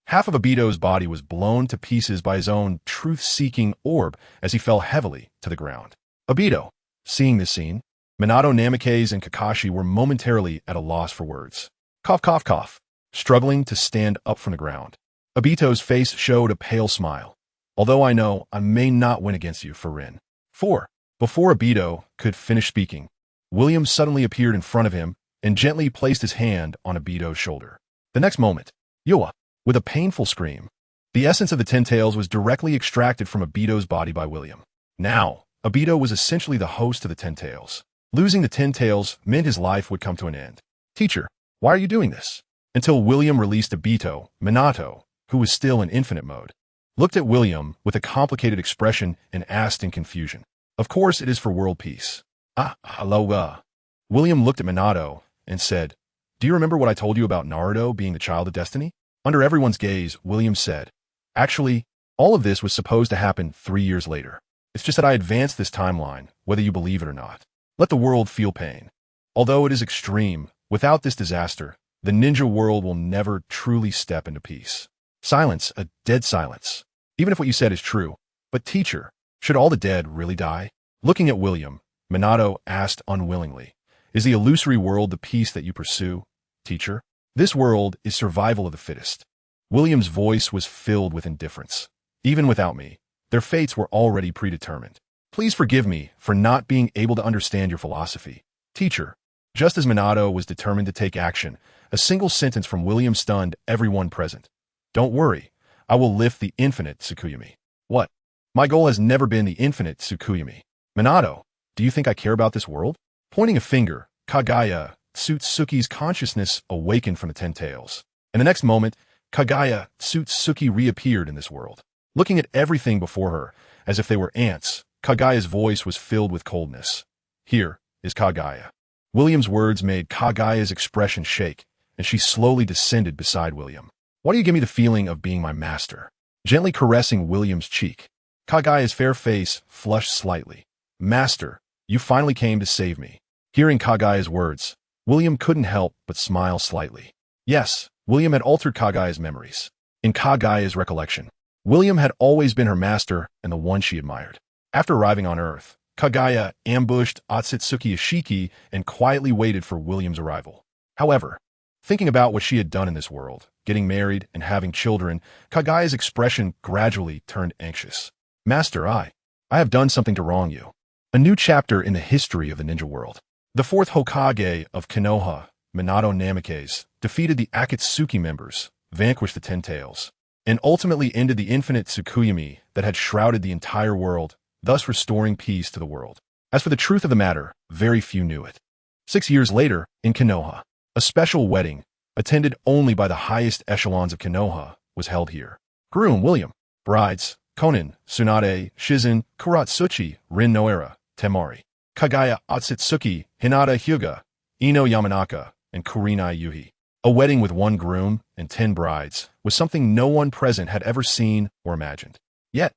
Half of Obito's body was blown to pieces by his own truth-seeking orb as he fell heavily to the ground. Obito. Seeing this scene, Minato Namikaze and Kakashi were momentarily at a loss for words. Cough, cough, cough. Struggling to stand up from the ground, Obito's face showed a pale smile. Although I know I may not win against you for Rin. 4. Before Obito could finish speaking, William suddenly appeared in front of him and gently placed his hand on Obito's shoulder. The next moment, Yoa, with a painful scream, the essence of the 10 tails was directly extracted from Obito's body by William. Now, Obito was essentially the host of the 10 tails. Losing the 10 tails meant his life would come to an end. Teacher, Why are you doing this? Until William released a Beto, Minato, who was still in infinite mode, looked at William with a complicated expression and asked in confusion. Of course it is for world peace. Hello. William looked at Minato and said, do you remember what I told you about Naruto being the child of destiny? Under everyone's gaze, William said, actually, all of this was supposed to happen 3 years later. It's just that I advanced this timeline, whether you believe it or not. Let the world feel pain. Although it is extreme, without this disaster, the ninja world will never truly step into peace. Silence, a dead silence. Even if what you said is true. But teacher, should all the dead really die? Looking at William, Minato asked unwillingly, is the illusory world the peace that you pursue, teacher? This world is survival of the fittest. William's voice was filled with indifference. Even without me, their fates were already predetermined. Please forgive me for not being able to understand your philosophy, teacher. Just as Minato was determined to take action, a single sentence from William stunned everyone present. Don't worry, I will lift the infinite Tsukuyami. What? My goal has never been the infinite Tsukuyami. Minato, do you think I care about this world? Pointing a finger, Kagaya Tsutsuki's consciousness awakened from the 10 tails. In the next moment, Kagaya Tsutsuki reappeared in this world. Looking at everything before her, as if they were ants, Kagaya's voice was filled with coldness. Here is Kagaya. William's words made Kagaya's expression shake, and she slowly descended beside William. Why do you give me the feeling of being my master? Gently caressing William's cheek, Kagaya's fair face flushed slightly. Master, you finally came to save me. Hearing Kagaya's words, William couldn't help but smile slightly. Yes, William had altered Kagaya's memories. In Kagaya's recollection, William had always been her master and the one she admired. After arriving on Earth, Kagaya ambushed Otsutsuki Ishiki and quietly waited for William's arrival. However, thinking about what she had done in this world, getting married and having children, Kagaya's expression gradually turned anxious. Master, I have done something to wrong you. A new chapter in the history of the ninja world. The fourth Hokage of Konoha, Minato Namikaze, defeated the Akatsuki members, vanquished the 10 tails, and ultimately ended the infinite Tsukuyami that had shrouded the entire world, thus restoring peace to the world. As for the truth of the matter, very few knew it. 6 years later, in Konoha, a special wedding, attended only by the highest echelons of Konoha, was held here. Groom William, brides, Konin, Tsunade, Shizen, Kuratsuchi, Rin Noera, Temari, Kagaya Otsutsuki, Hinata Hyuga, Ino Yamanaka, and Kurinai Yuhi. A wedding with 1 groom and 10 brides was something no one present had ever seen or imagined. Yet,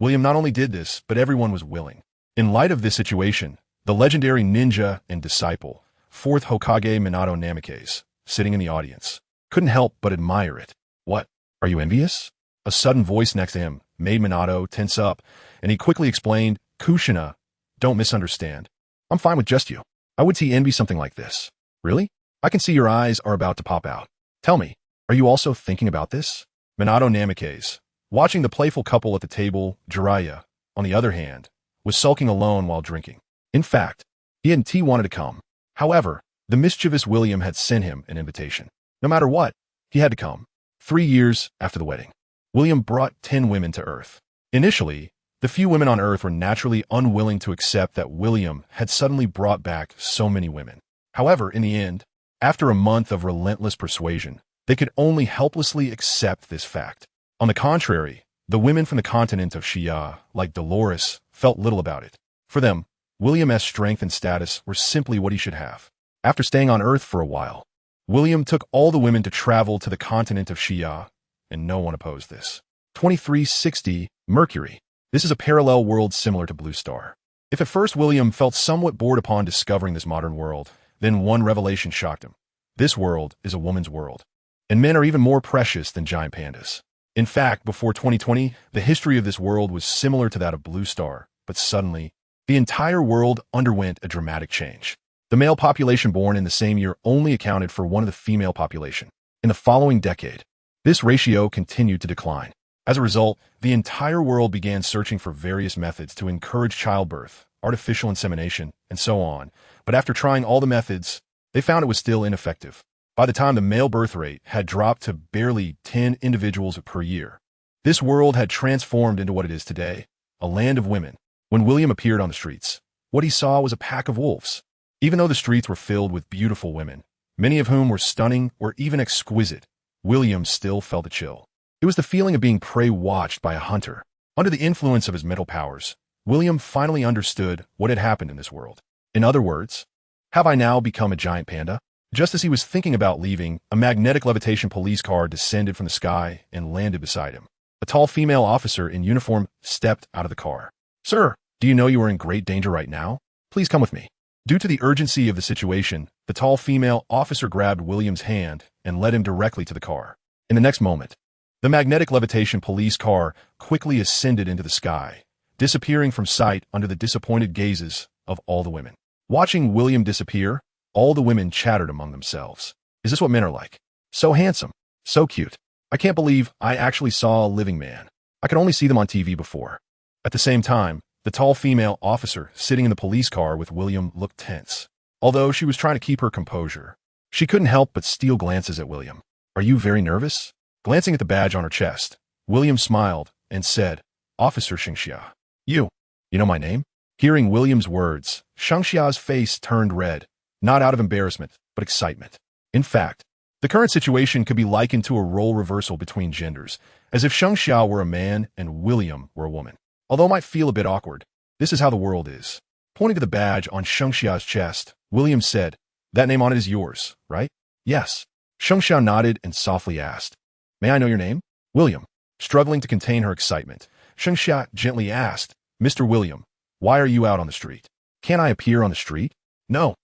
William not only did this, but everyone was willing. In light of this situation, the legendary ninja and disciple, 4th Hokage Minato Namikaze, sitting in the audience, couldn't help but admire it. What? Are you envious? A sudden voice next to him made Minato tense up, and he quickly explained, Kushina, don't misunderstand. I'm fine with just you. I would see envy something like this. Really? I can see your eyes are about to pop out. Tell me, are you also thinking about this? Minato Namikaze, watching the playful couple at the table, Jiraiya, on the other hand, was sulking alone while drinking. In fact, he and T wanted to come. However, the mischievous William had sent him an invitation. No matter what, he had to come. 3 years after the wedding, William brought 10 women to Earth. Initially, the few women on Earth were naturally unwilling to accept that William had suddenly brought back so many women. However, in the end, after a month of relentless persuasion, they could only helplessly accept this fact. On the contrary, the women from the continent of Xia, like Dolores, felt little about it. For them, William's strength and status were simply what he should have. After staying on Earth for a while, William took all the women to travel to the continent of Xia, and no one opposed this. 2360 Mercury. This is a parallel world similar to Blue Star. If at first William felt somewhat bored upon discovering this modern world, then one revelation shocked him. This world is a woman's world, and men are even more precious than giant pandas. In fact, before 2020, the history of this world was similar to that of Blue Star, but suddenly, the entire world underwent a dramatic change. The male population born in the same year only accounted for 1 of the female population. In the following decade, this ratio continued to decline. As a result, the entire world began searching for various methods to encourage childbirth, artificial insemination, and so on. But after trying all the methods, they found it was still ineffective. By the time the male birth rate had dropped to barely 10 individuals per year, this world had transformed into what it is today, a land of women. When William appeared on the streets, what he saw was a pack of wolves. Even though the streets were filled with beautiful women, many of whom were stunning or even exquisite, William still felt a chill. It was the feeling of being prey-watched by a hunter. Under the influence of his mental powers, William finally understood what had happened in this world. In other words, have I now become a giant panda? Just as he was thinking about leaving, a magnetic levitation police car descended from the sky and landed beside him. A tall female officer in uniform stepped out of the car. Sir, do you know you are in great danger right now? Please come with me. Due to the urgency of the situation, the tall female officer grabbed William's hand and led him directly to the car. In the next moment, the magnetic levitation police car quickly ascended into the sky, disappearing from sight under the disappointed gazes of all the women. Watching William disappear, all the women chattered among themselves. Is this what men are like? So handsome, so cute. I can't believe I actually saw a living man. I could only see them on TV before. At the same time, the tall female officer sitting in the police car with William looked tense. Although she was trying to keep her composure, she couldn't help but steal glances at William. Are you very nervous? Glancing at the badge on her chest, William smiled and said, Officer Shengxia. You know my name? Hearing William's words, Shengxia's face turned red, not out of embarrassment, but excitement. In fact, the current situation could be likened to a role reversal between genders, as if Shengxia were a man and William were a woman. Although it might feel a bit awkward, this is how the world is. Pointing to the badge on Shengxia's chest, William said, That name on it is yours, right? Yes. Shengxia nodded and softly asked, May I know your name? William. Struggling to contain her excitement, Shengxia gently asked, Mr. William, why are you out on the street? Can't I appear on the street? No.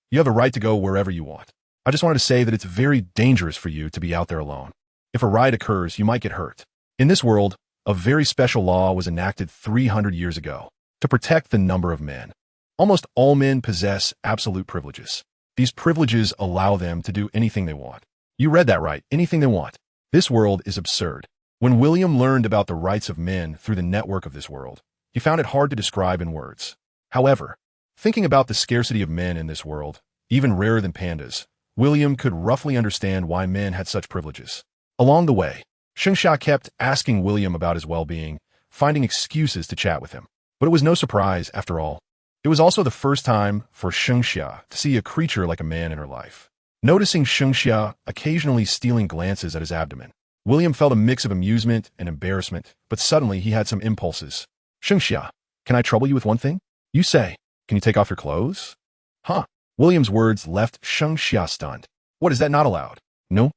You have a right to go wherever you want. I just wanted to say that it's very dangerous for you to be out there alone. If a riot occurs, you might get hurt. In this world, a very special law was enacted 300 years ago to protect the number of men. Almost all men possess absolute privileges. These privileges allow them to do anything they want. You read that right, anything they want. This world is absurd. When William learned about the rights of men through the network of this world, he found it hard to describe in words. However, thinking about the scarcity of men in this world, even rarer than pandas, William could roughly understand why men had such privileges. Along the way, Shengxia kept asking William about his well-being, finding excuses to chat with him. But it was no surprise, after all. It was also the first time for Shengxia to see a creature like a man in her life. Noticing Shengxia occasionally stealing glances at his abdomen, William felt a mix of amusement and embarrassment, but suddenly he had some impulses. Shengxia, can I trouble you with one thing? You say, can you take off your clothes? Huh. William's words left Shengxia stunned. What, is that not allowed? No.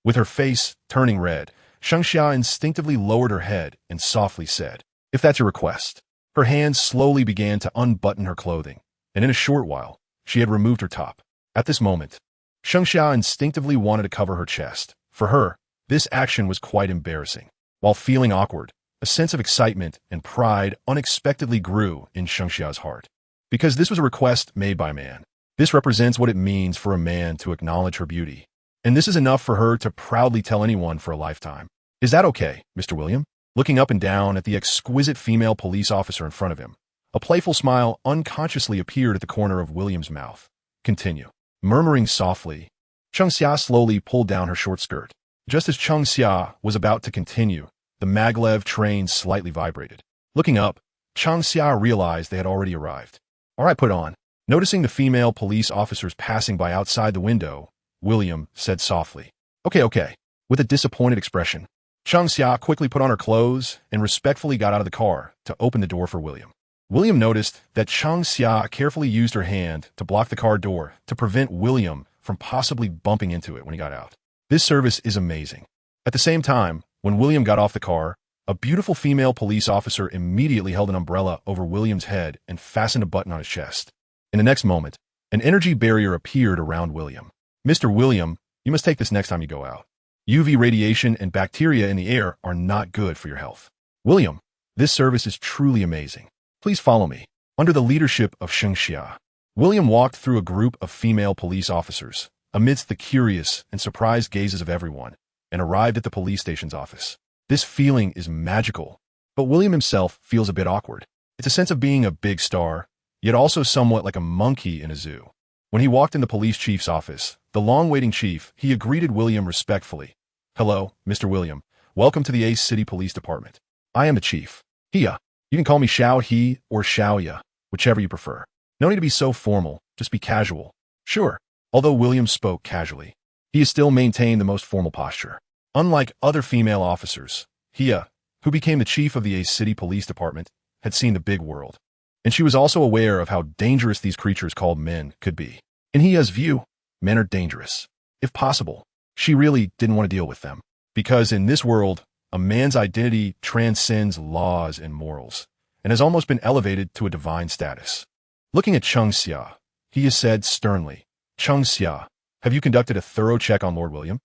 With her face turning red, Shengxia instinctively lowered her head and softly said, If that's your request. Her hands slowly began to unbutton her clothing, and in a short while, she had removed her top. At this moment, Shengxia instinctively wanted to cover her chest. For her, this action was quite embarrassing. While feeling awkward, a sense of excitement and pride unexpectedly grew in Shengxia's heart. Because this was a request made by a man. This represents what it means for a man to acknowledge her beauty. And this is enough for her to proudly tell anyone for a lifetime. Is that okay, Mr. William? Looking up and down at the exquisite female police officer in front of him, a playful smile unconsciously appeared at the corner of William's mouth. Continue. Murmuring softly, Shengxia slowly pulled down her short skirt. Just as Shengxia was about to continue, the maglev train slightly vibrated. Looking up, Shengxia realized they had already arrived. All right, put on. Noticing the female police officers passing by outside the window, William said softly, Okay, with a disappointed expression. Shengxia quickly put on her clothes and respectfully got out of the car to open the door for William. William noticed that Shengxia carefully used her hand to block the car door to prevent William from possibly bumping into it when he got out. This service is amazing. At the same time, when William got off the car, a beautiful female police officer immediately held an umbrella over William's head and fastened a button on his chest. In the next moment, an energy barrier appeared around William. Mr. William, you must take this next time you go out. UV radiation and bacteria in the air are not good for your health. William, this service is truly amazing. Please follow me. Under the leadership of Shengxia, William walked through a group of female police officers, amidst the curious and surprised gazes of everyone, and arrived at the police station's office. This feeling is magical, but William himself feels a bit awkward. It's a sense of being a big star, yet also somewhat like a monkey in a zoo. When he walked in the police chief's office, the long-waiting chief, he greeted William respectfully. Hello, Mr. William. Welcome to the Ace City Police Department. I am the chief. Hia. You can call me Xiao He or Xiao Ya, whichever you prefer. No need to be so formal, just be casual. Sure. Although William spoke casually, he still maintained the most formal posture. Unlike other female officers, Hia, who became the chief of the A City Police Department, had seen the big world. And she was also aware of how dangerous these creatures called men could be. In Hia's view, men are dangerous. If possible, she really didn't want to deal with them. Because in this world, a man's identity transcends laws and morals, and has almost been elevated to a divine status. Looking at Chung Xia, Hia said sternly, Chung Xia, have you conducted a thorough check on Lord William?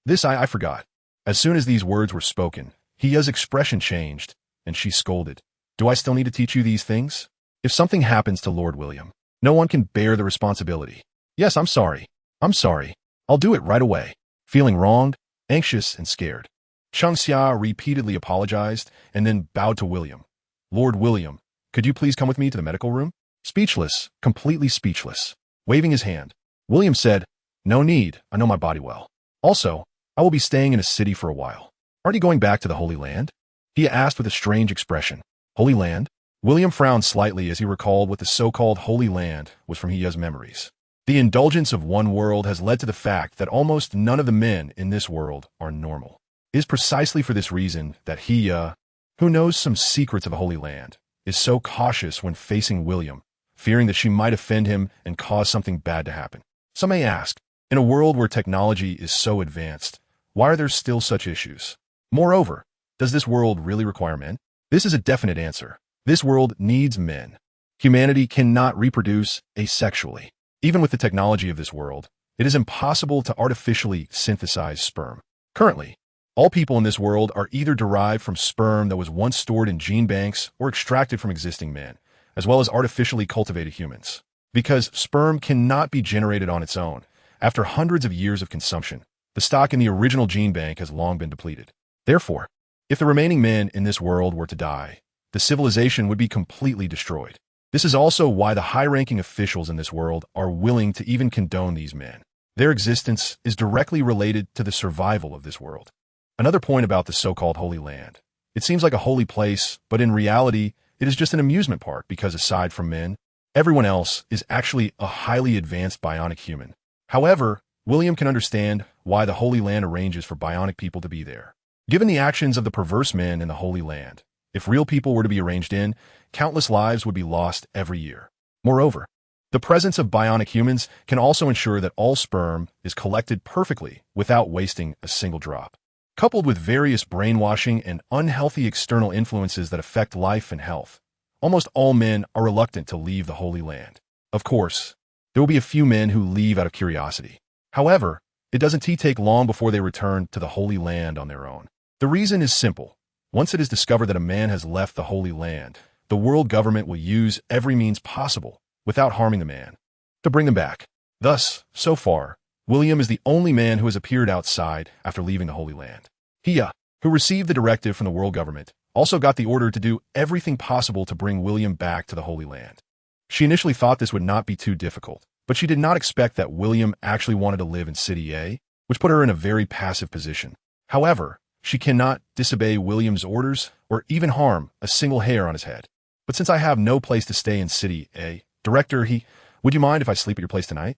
This I forgot. As soon as these words were spoken, Hia's expression changed, and she scolded. Do I still need to teach you these things? If something happens to Lord William, no one can bear the responsibility. Yes, I'm sorry. I'll do it right away. Feeling wronged, anxious, and scared, Chung Xia repeatedly apologized and then bowed to William. Lord William, could you please come with me to the medical room? Speechless, completely speechless. Waving his hand, William said, No need, I know my body well. Also, I will be staying in a city for a while. Aren't you going back to the Holy Land? He asked with a strange expression. Holy Land? William frowned slightly as he recalled what the so-called Holy Land was from Hia's memories. The indulgence of one world has led to the fact that almost none of the men in this world are normal. It is precisely for this reason that Hia, who knows some secrets of a Holy Land, is so cautious when facing William, fearing that she might offend him and cause something bad to happen. Some may ask, in a world where technology is so advanced, why are there still such issues? Moreover, does this world really require men? This is a definite answer. This world needs men. Humanity cannot reproduce asexually. Even with the technology of this world, it is impossible to artificially synthesize sperm. Currently, all people in this world are either derived from sperm that was once stored in gene banks or extracted from existing men, as well as artificially cultivated humans. Because sperm cannot be generated on its own, after hundreds of years of consumption, the stock in the original gene bank has long been depleted. Therefore, if the remaining men in this world were to die, the civilization would be completely destroyed. This is also why the high-ranking officials in this world are willing to even condone these men. Their existence is directly related to the survival of this world. Another point about the so-called Holy Land. It seems like a holy place, but in reality, it is just an amusement park because aside from men, everyone else is actually a highly advanced bionic human. However, William can understand why the Holy Land arranges for bionic people to be there. Given the actions of the perverse men in the Holy Land, if real people were to be arranged in, countless lives would be lost every year. Moreover, the presence of bionic humans can also ensure that all sperm is collected perfectly without wasting a single drop. Coupled with various brainwashing and unhealthy external influences that affect life and health, almost all men are reluctant to leave the Holy Land. Of course, there will be a few men who leave out of curiosity. However, it doesn't take long before they return to the Holy Land on their own. The reason is simple. Once it is discovered that a man has left the Holy Land, the world government will use every means possible, without harming the man, to bring them back. Thus, so far, William is the only man who has appeared outside after leaving the Holy Land. Hia, who received the directive from the world government, also got the order to do everything possible to bring William back to the Holy Land. She initially thought this would not be too difficult, but she did not expect that William actually wanted to live in City A, which put her in a very passive position. However, she cannot disobey William's orders or even harm a single hair on his head. But since I have no place to stay in City A, Director, would you mind if I sleep at your place tonight?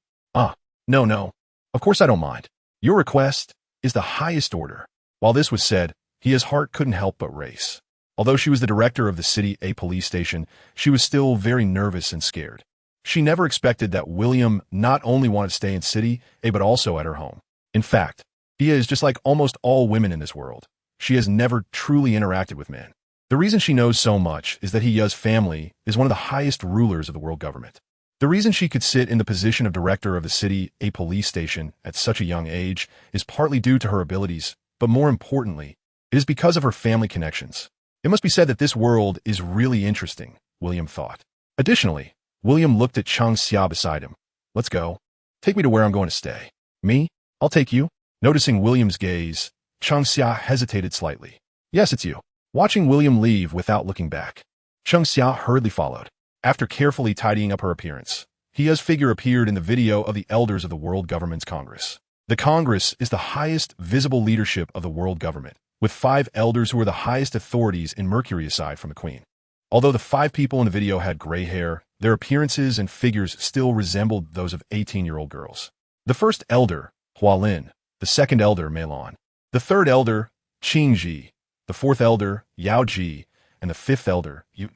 No. Of course I don't mind. Your request is the highest order. While this was said, Hia's heart couldn't help but race. Although she was the director of the City A police station, she was still very nervous and scared. She never expected that William not only wanted to stay in City A but also at her home. In fact, Hia is just like almost all women in this world. She has never truly interacted with men. The reason she knows so much is that Hia's family is one of the highest rulers of the world government. The reason she could sit in the position of director of the City A police station at such a young age is partly due to her abilities, but more importantly, it is because of her family connections. It must be said that this world is really interesting, William thought. Additionally, William looked at Chung Xia beside him. Let's go. Take me to where I'm going to stay. Me? I'll take you. Noticing William's gaze, Chung Xia hesitated slightly. Yes, it's you. Watching William leave without looking back, Chung Xia hurriedly followed. After carefully tidying up her appearance, Hia's figure appeared in the video of the elders of the World Government's Congress. The Congress is the highest visible leadership of the world government, with 5 elders who are the highest authorities in Mercury aside from the Queen. Although the 5 people in the video had gray hair, their appearances and figures still resembled those of 18-year-old girls. The first elder, Hualin, the second elder, Meilon, the third elder, Qingji, the fourth elder, Yaoji, and the fifth elder, Yu.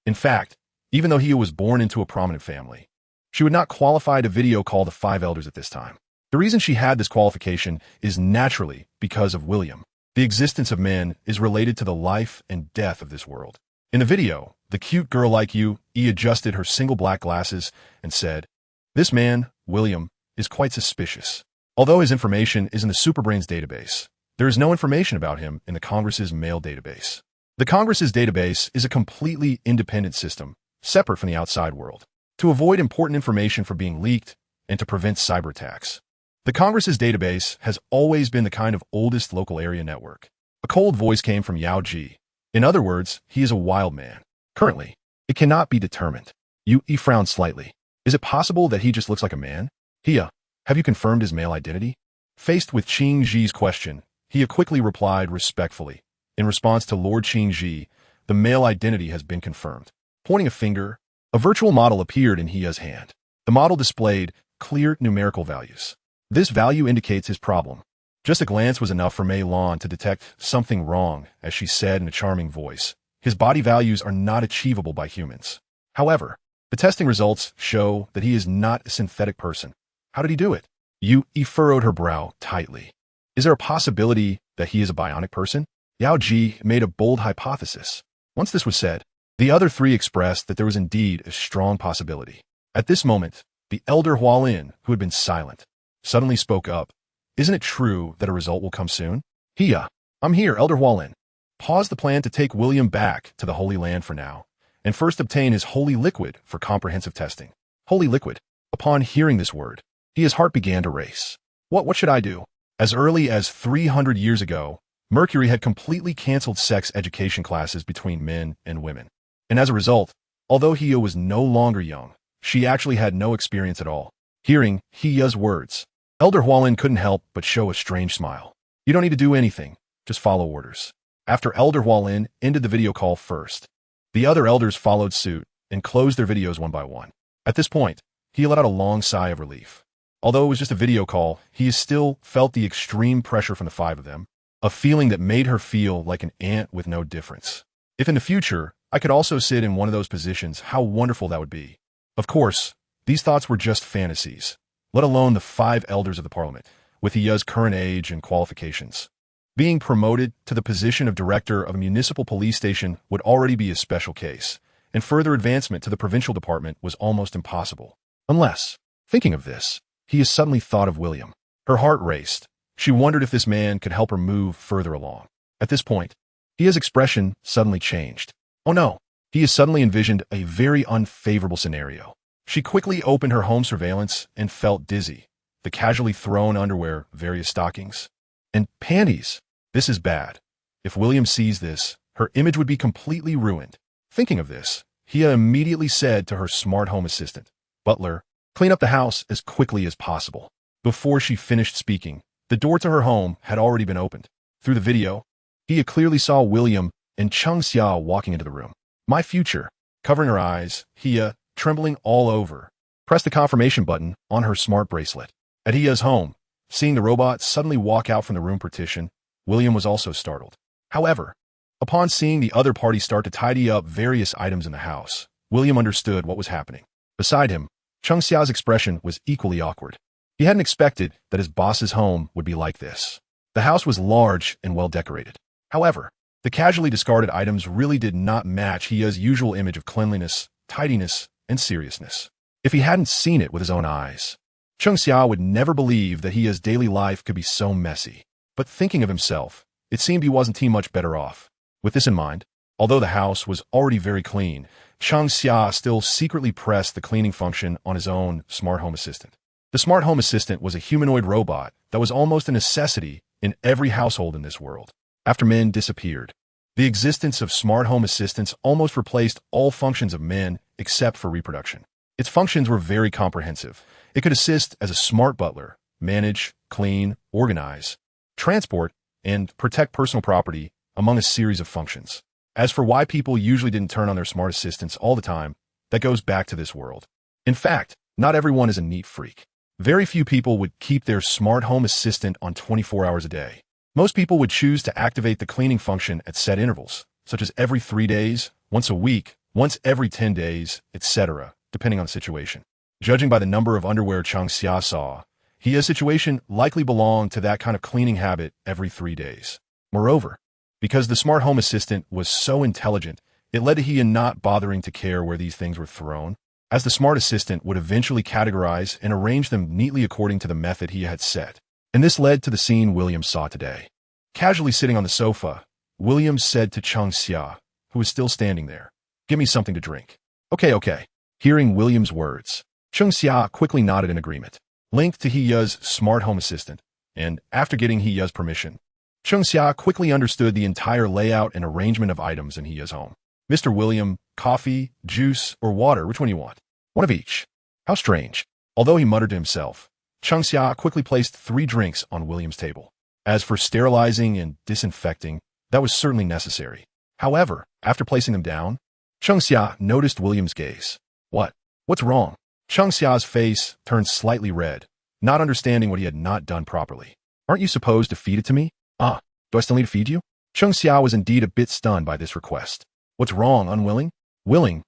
In fact, even though he was born into a prominent family, she would not qualify to video call the five elders at this time. The reason she had this qualification is naturally because of William. The existence of men is related to the life and death of this world. In the video, the cute girl like Yu adjusted her single black glasses and said, "This man, William, is quite suspicious. Although his information is in the Superbrain's database, there is no information about him in the Congress's mail database. The Congress's database is a completely independent system, separate from the outside world. To avoid important information from being leaked and to prevent cyber attacks, the Congress's database has always been the kind of oldest local area network." A cold voice came from Yao Ji. In other words, he is a wild man. Currently, it cannot be determined. Yu frowned slightly. Is it possible that he just looks like a man? Hia, have you confirmed his male identity? Faced with Qing Ji's question, Hia quickly replied respectfully. In response to Lord Qing Ji, the male identity has been confirmed. Pointing a finger, a virtual model appeared in Hia's hand. The model displayed clear numerical values. This value indicates his problem. Just a glance was enough for Mei Lan to detect something wrong, as she said in a charming voice. His body values are not achievable by humans. However, the testing results show that he is not a synthetic person. How did he do it? Yu furrowed her brow tightly. Is there a possibility that he is a bionic person? Yao Ji made a bold hypothesis. Once this was said, the other three expressed that there was indeed a strong possibility. At this moment, the elder Hualin, who had been silent, suddenly spoke up. Isn't it true that a result will come soon? Hia, I'm here, Elder Hualin. Pause the plan to take William back to the Holy Land for now, and first obtain his holy liquid for comprehensive testing. Holy liquid. Upon hearing this word, Hia's heart began to race. What should I do? As early as 300 years ago, Mercury had completely canceled sex education classes between men and women. And as a result, although Hia was no longer young, she actually had no experience at all. Hearing Hia's words, Elder Hualin couldn't help but show a strange smile. You don't need to do anything, just follow orders. After Elder Hualin ended the video call first, the other elders followed suit and closed their videos one by one. At this point, he let out a long sigh of relief. Although it was just a video call, he still felt the extreme pressure from the five of them, a feeling that made her feel like an ant with no difference. If in the future, I could also sit in one of those positions, how wonderful that would be. Of course, these thoughts were just fantasies, let alone the five elders of the parliament, with Hia's current age and qualifications. Being promoted to the position of director of a municipal police station would already be a special case, and further advancement to the provincial department was almost impossible. Unless, thinking of this, Hia suddenly thought of William. Her heart raced. She wondered if this man could help her move further along. At this point, Hia's expression suddenly changed. Oh no, Hia suddenly envisioned a very unfavorable scenario. She quickly opened her home surveillance and felt dizzy. The casually thrown underwear, various stockings, and panties. This is bad. If William sees this, her image would be completely ruined. Thinking of this, Hia immediately said to her smart home assistant, "Butler, clean up the house as quickly as possible." Before she finished speaking, the door to her home had already been opened. Through the video, Hia clearly saw William and Cheng Xia walking into the room. My future. Covering her eyes, Hia, trembling all over, pressed the confirmation button on her smart bracelet. At Hia's home, seeing the robot suddenly walk out from the room partition, William was also startled. However, upon seeing the other party start to tidy up various items in the house, William understood what was happening. Beside him, Cheng Xia's expression was equally awkward. He hadn't expected that his boss's home would be like this. The house was large and well decorated. However, the casually discarded items really did not match Hia's usual image of cleanliness, tidiness, and seriousness. If he hadn't seen it with his own eyes, Cheng Xia would never believe that Hia's daily life could be so messy. But thinking of himself, it seemed he wasn't too much better off. With this in mind, although the house was already very clean, Cheng Xia still secretly pressed the cleaning function on his own smart home assistant. The smart home assistant was a humanoid robot that was almost a necessity in every household in this world. After men disappeared, the existence of smart home assistants almost replaced all functions of men except for reproduction. Its functions were very comprehensive. It could assist as a smart butler, manage, clean, organize, transport, and protect personal property, among a series of functions. As for why people usually didn't turn on their smart assistants all the time, that goes back to this world. In fact, not everyone is a neat freak. Very few people would keep their smart home assistant on 24 hours a day. Most people would choose to activate the cleaning function at set intervals, such as every 3 days, once a week, once every 10 days, etc., depending on the situation. Judging by the number of underwear Chang Xia saw, Hiya's situation likely belonged to that kind of cleaning habit every 3 days. Moreover, because the smart home assistant was so intelligent, it led to Hiya not bothering to care where these things were thrown, as the smart assistant would eventually categorize and arrange them neatly according to the method Hiya had set. And this led to the scene William saw today. Casually sitting on the sofa, William said to Chang Xia, who was still standing there, "Give me something to drink." Okay. Hearing William's words, Chang Xia quickly nodded in agreement. Linked to Hiya's smart home assistant, and after getting Hiya's permission, Chang Xia quickly understood the entire layout and arrangement of items in Hiya's home. "Mr. William, coffee, juice, or water, which one do you want?" "One of each." "How strange." Although he muttered to himself, Chang Xia quickly placed 3 drinks on William's table. As for sterilizing and disinfecting, that was certainly necessary. However, after placing them down, Chang Xia noticed William's gaze. What's wrong?" Chang Xia's face turned slightly red, not understanding what he had not done properly. "Aren't you supposed to feed it to me?" Do I still need to feed you?" Chang Xia was indeed a bit stunned by this request. "What's wrong, unwilling?" Willing.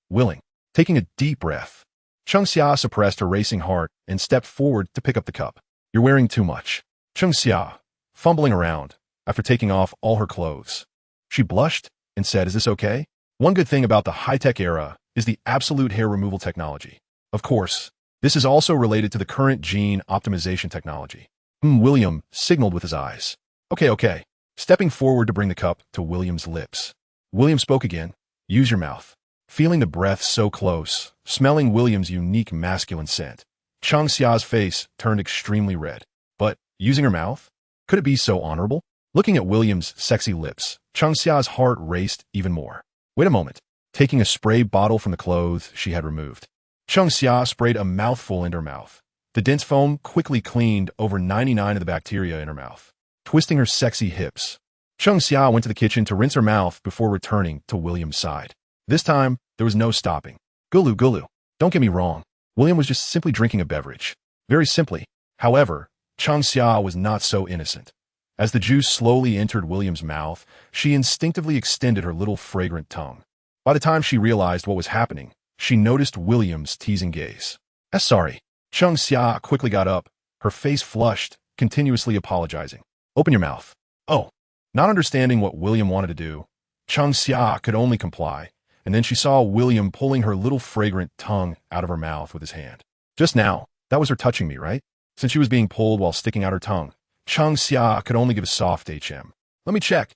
Taking a deep breath, Chang Xia suppressed her racing heart and stepped forward to pick up the cup. "You're wearing too much." Chang Xia, fumbling around, after taking off all her clothes. She blushed and said, "Is this okay?" One good thing about the high-tech era is the absolute hair removal technology. Of course, this is also related to the current gene optimization technology. William signaled with his eyes. Okay. Stepping forward to bring the cup to William's lips. William spoke again. "Use your mouth." Feeling the breath so close, smelling William's unique masculine scent, Chang Xia's face turned extremely red. But using her mouth? Could it be so honorable? Looking at William's sexy lips, Chang Xia's heart raced even more. Wait a moment. Taking a spray bottle from the clothes she had removed, Chang Xia sprayed a mouthful into her mouth. The dense foam quickly cleaned over 99 of the bacteria in her mouth. Twisting her sexy hips, Chang Xia went to the kitchen to rinse her mouth before returning to William's side. This time, there was no stopping. Gulu. Don't get me wrong. William was just simply drinking a beverage. Very simply. However, Chang Xia was not so innocent. As the juice slowly entered William's mouth, she instinctively extended her little fragrant tongue. By the time she realized what was happening, she noticed William's teasing gaze. Sorry. Chang Xia quickly got up, her face flushed, continuously apologizing. "Open your mouth." Oh. Not understanding what William wanted to do, Chang Xia could only comply, and then she saw William pulling her little fragrant tongue out of her mouth with his hand. Just now, that was her touching me, right? Since she was being pulled while sticking out her tongue, Chang Xia could only give a soft HM. "Let me check."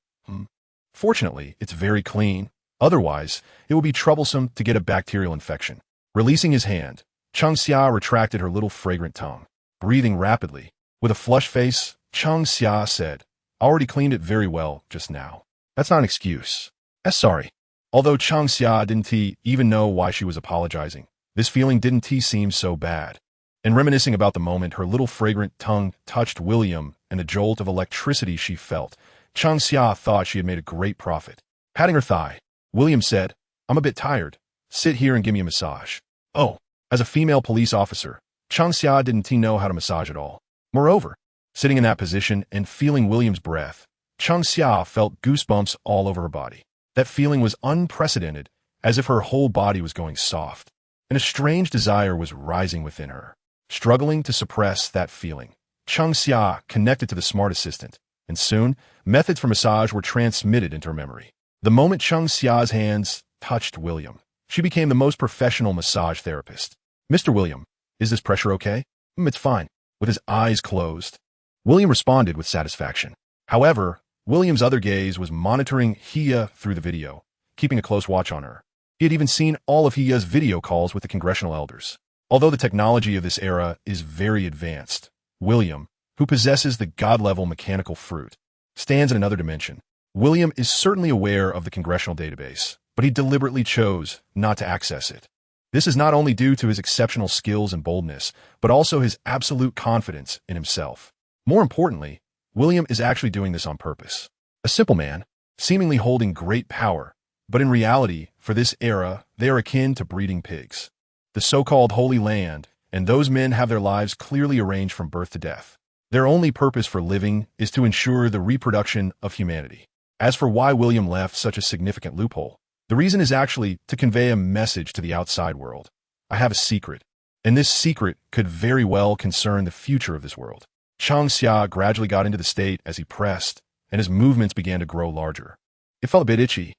Fortunately, it's very clean. Otherwise, it would be troublesome to get a bacterial infection. Releasing his hand, Chang Xia retracted her little fragrant tongue. Breathing rapidly, with a flushed face, Chang Xia said, "I already cleaned it very well just now." That's not an excuse. Sorry. Although Chang Xia didn't even know why she was apologizing, this feeling didn't seem so bad. And reminiscing about the moment her little fragrant tongue touched William and the jolt of electricity she felt, Chang Xia thought she had made a great profit. Patting her thigh, William said, "I'm a bit tired. Sit here and give me a massage." Oh, as a female police officer, Chang Xia didn't know how to massage at all. Moreover, sitting in that position and feeling William's breath, Chang Xia felt goosebumps all over her body. That feeling was unprecedented, as if her whole body was going soft, and a strange desire was rising within her. Struggling to suppress that feeling, Chang Xia connected to the smart assistant, and soon, methods for massage were transmitted into her memory. The moment Chang Xia's hands touched William, she became the most professional massage therapist. "Mr. William, is this pressure okay?" It's fine." With his eyes closed, William responded with satisfaction. However, William's other gaze was monitoring Hiya through the video, keeping a close watch on her. He had even seen all of Hiya's video calls with the congressional elders. Although the technology of this era is very advanced, William, who possesses the god-level mechanical fruit, stands in another dimension. William is certainly aware of the congressional database, but he deliberately chose not to access it. This is not only due to his exceptional skills and boldness, but also his absolute confidence in himself. More importantly, William is actually doing this on purpose. A simple man, seemingly holding great power, But in reality, for this era, they are akin to breeding pigs. The so-called Holy Land, and those men have their lives clearly arranged from birth to death. Their only purpose for living is to ensure the reproduction of humanity. As for why William left such a significant loophole, the reason is actually to convey a message to the outside world. I have a secret, and this secret could very well concern the future of this world. Chang Xia gradually got into the state as he pressed, and his movements began to grow larger. It felt a bit itchy.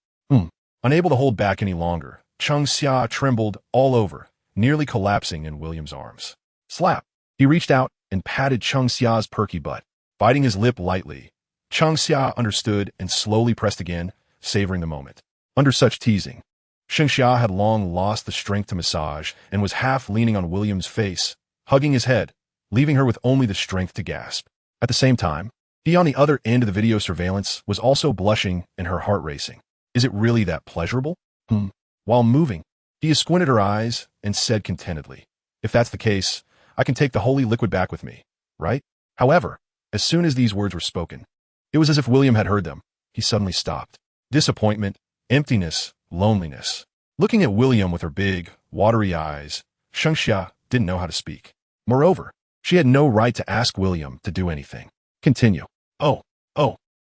Unable to hold back any longer, Chang Xia trembled all over, nearly collapsing in William's arms. Slap! He reached out and patted Chang Xia's perky butt. Biting his lip lightly, Chang Xia understood and slowly pressed again, savoring the moment. Under such teasing, Chang Xia had long lost the strength to massage and was half leaning on William's face, hugging his head, leaving her with only the strength to gasp. At the same time, he on the other end of the video surveillance was also blushing and her heart racing. Is it really that pleasurable? While moving, he squinted her eyes and said contentedly, if that's the case, I can take the holy liquid back with me, right? However, as soon as these words were spoken, it was as if William had heard them. He suddenly stopped. Disappointment, emptiness, loneliness. Looking at William with her big, watery eyes, Chang Xia didn't know how to speak. Moreover, she had no right to ask William to do anything. Continue. Oh,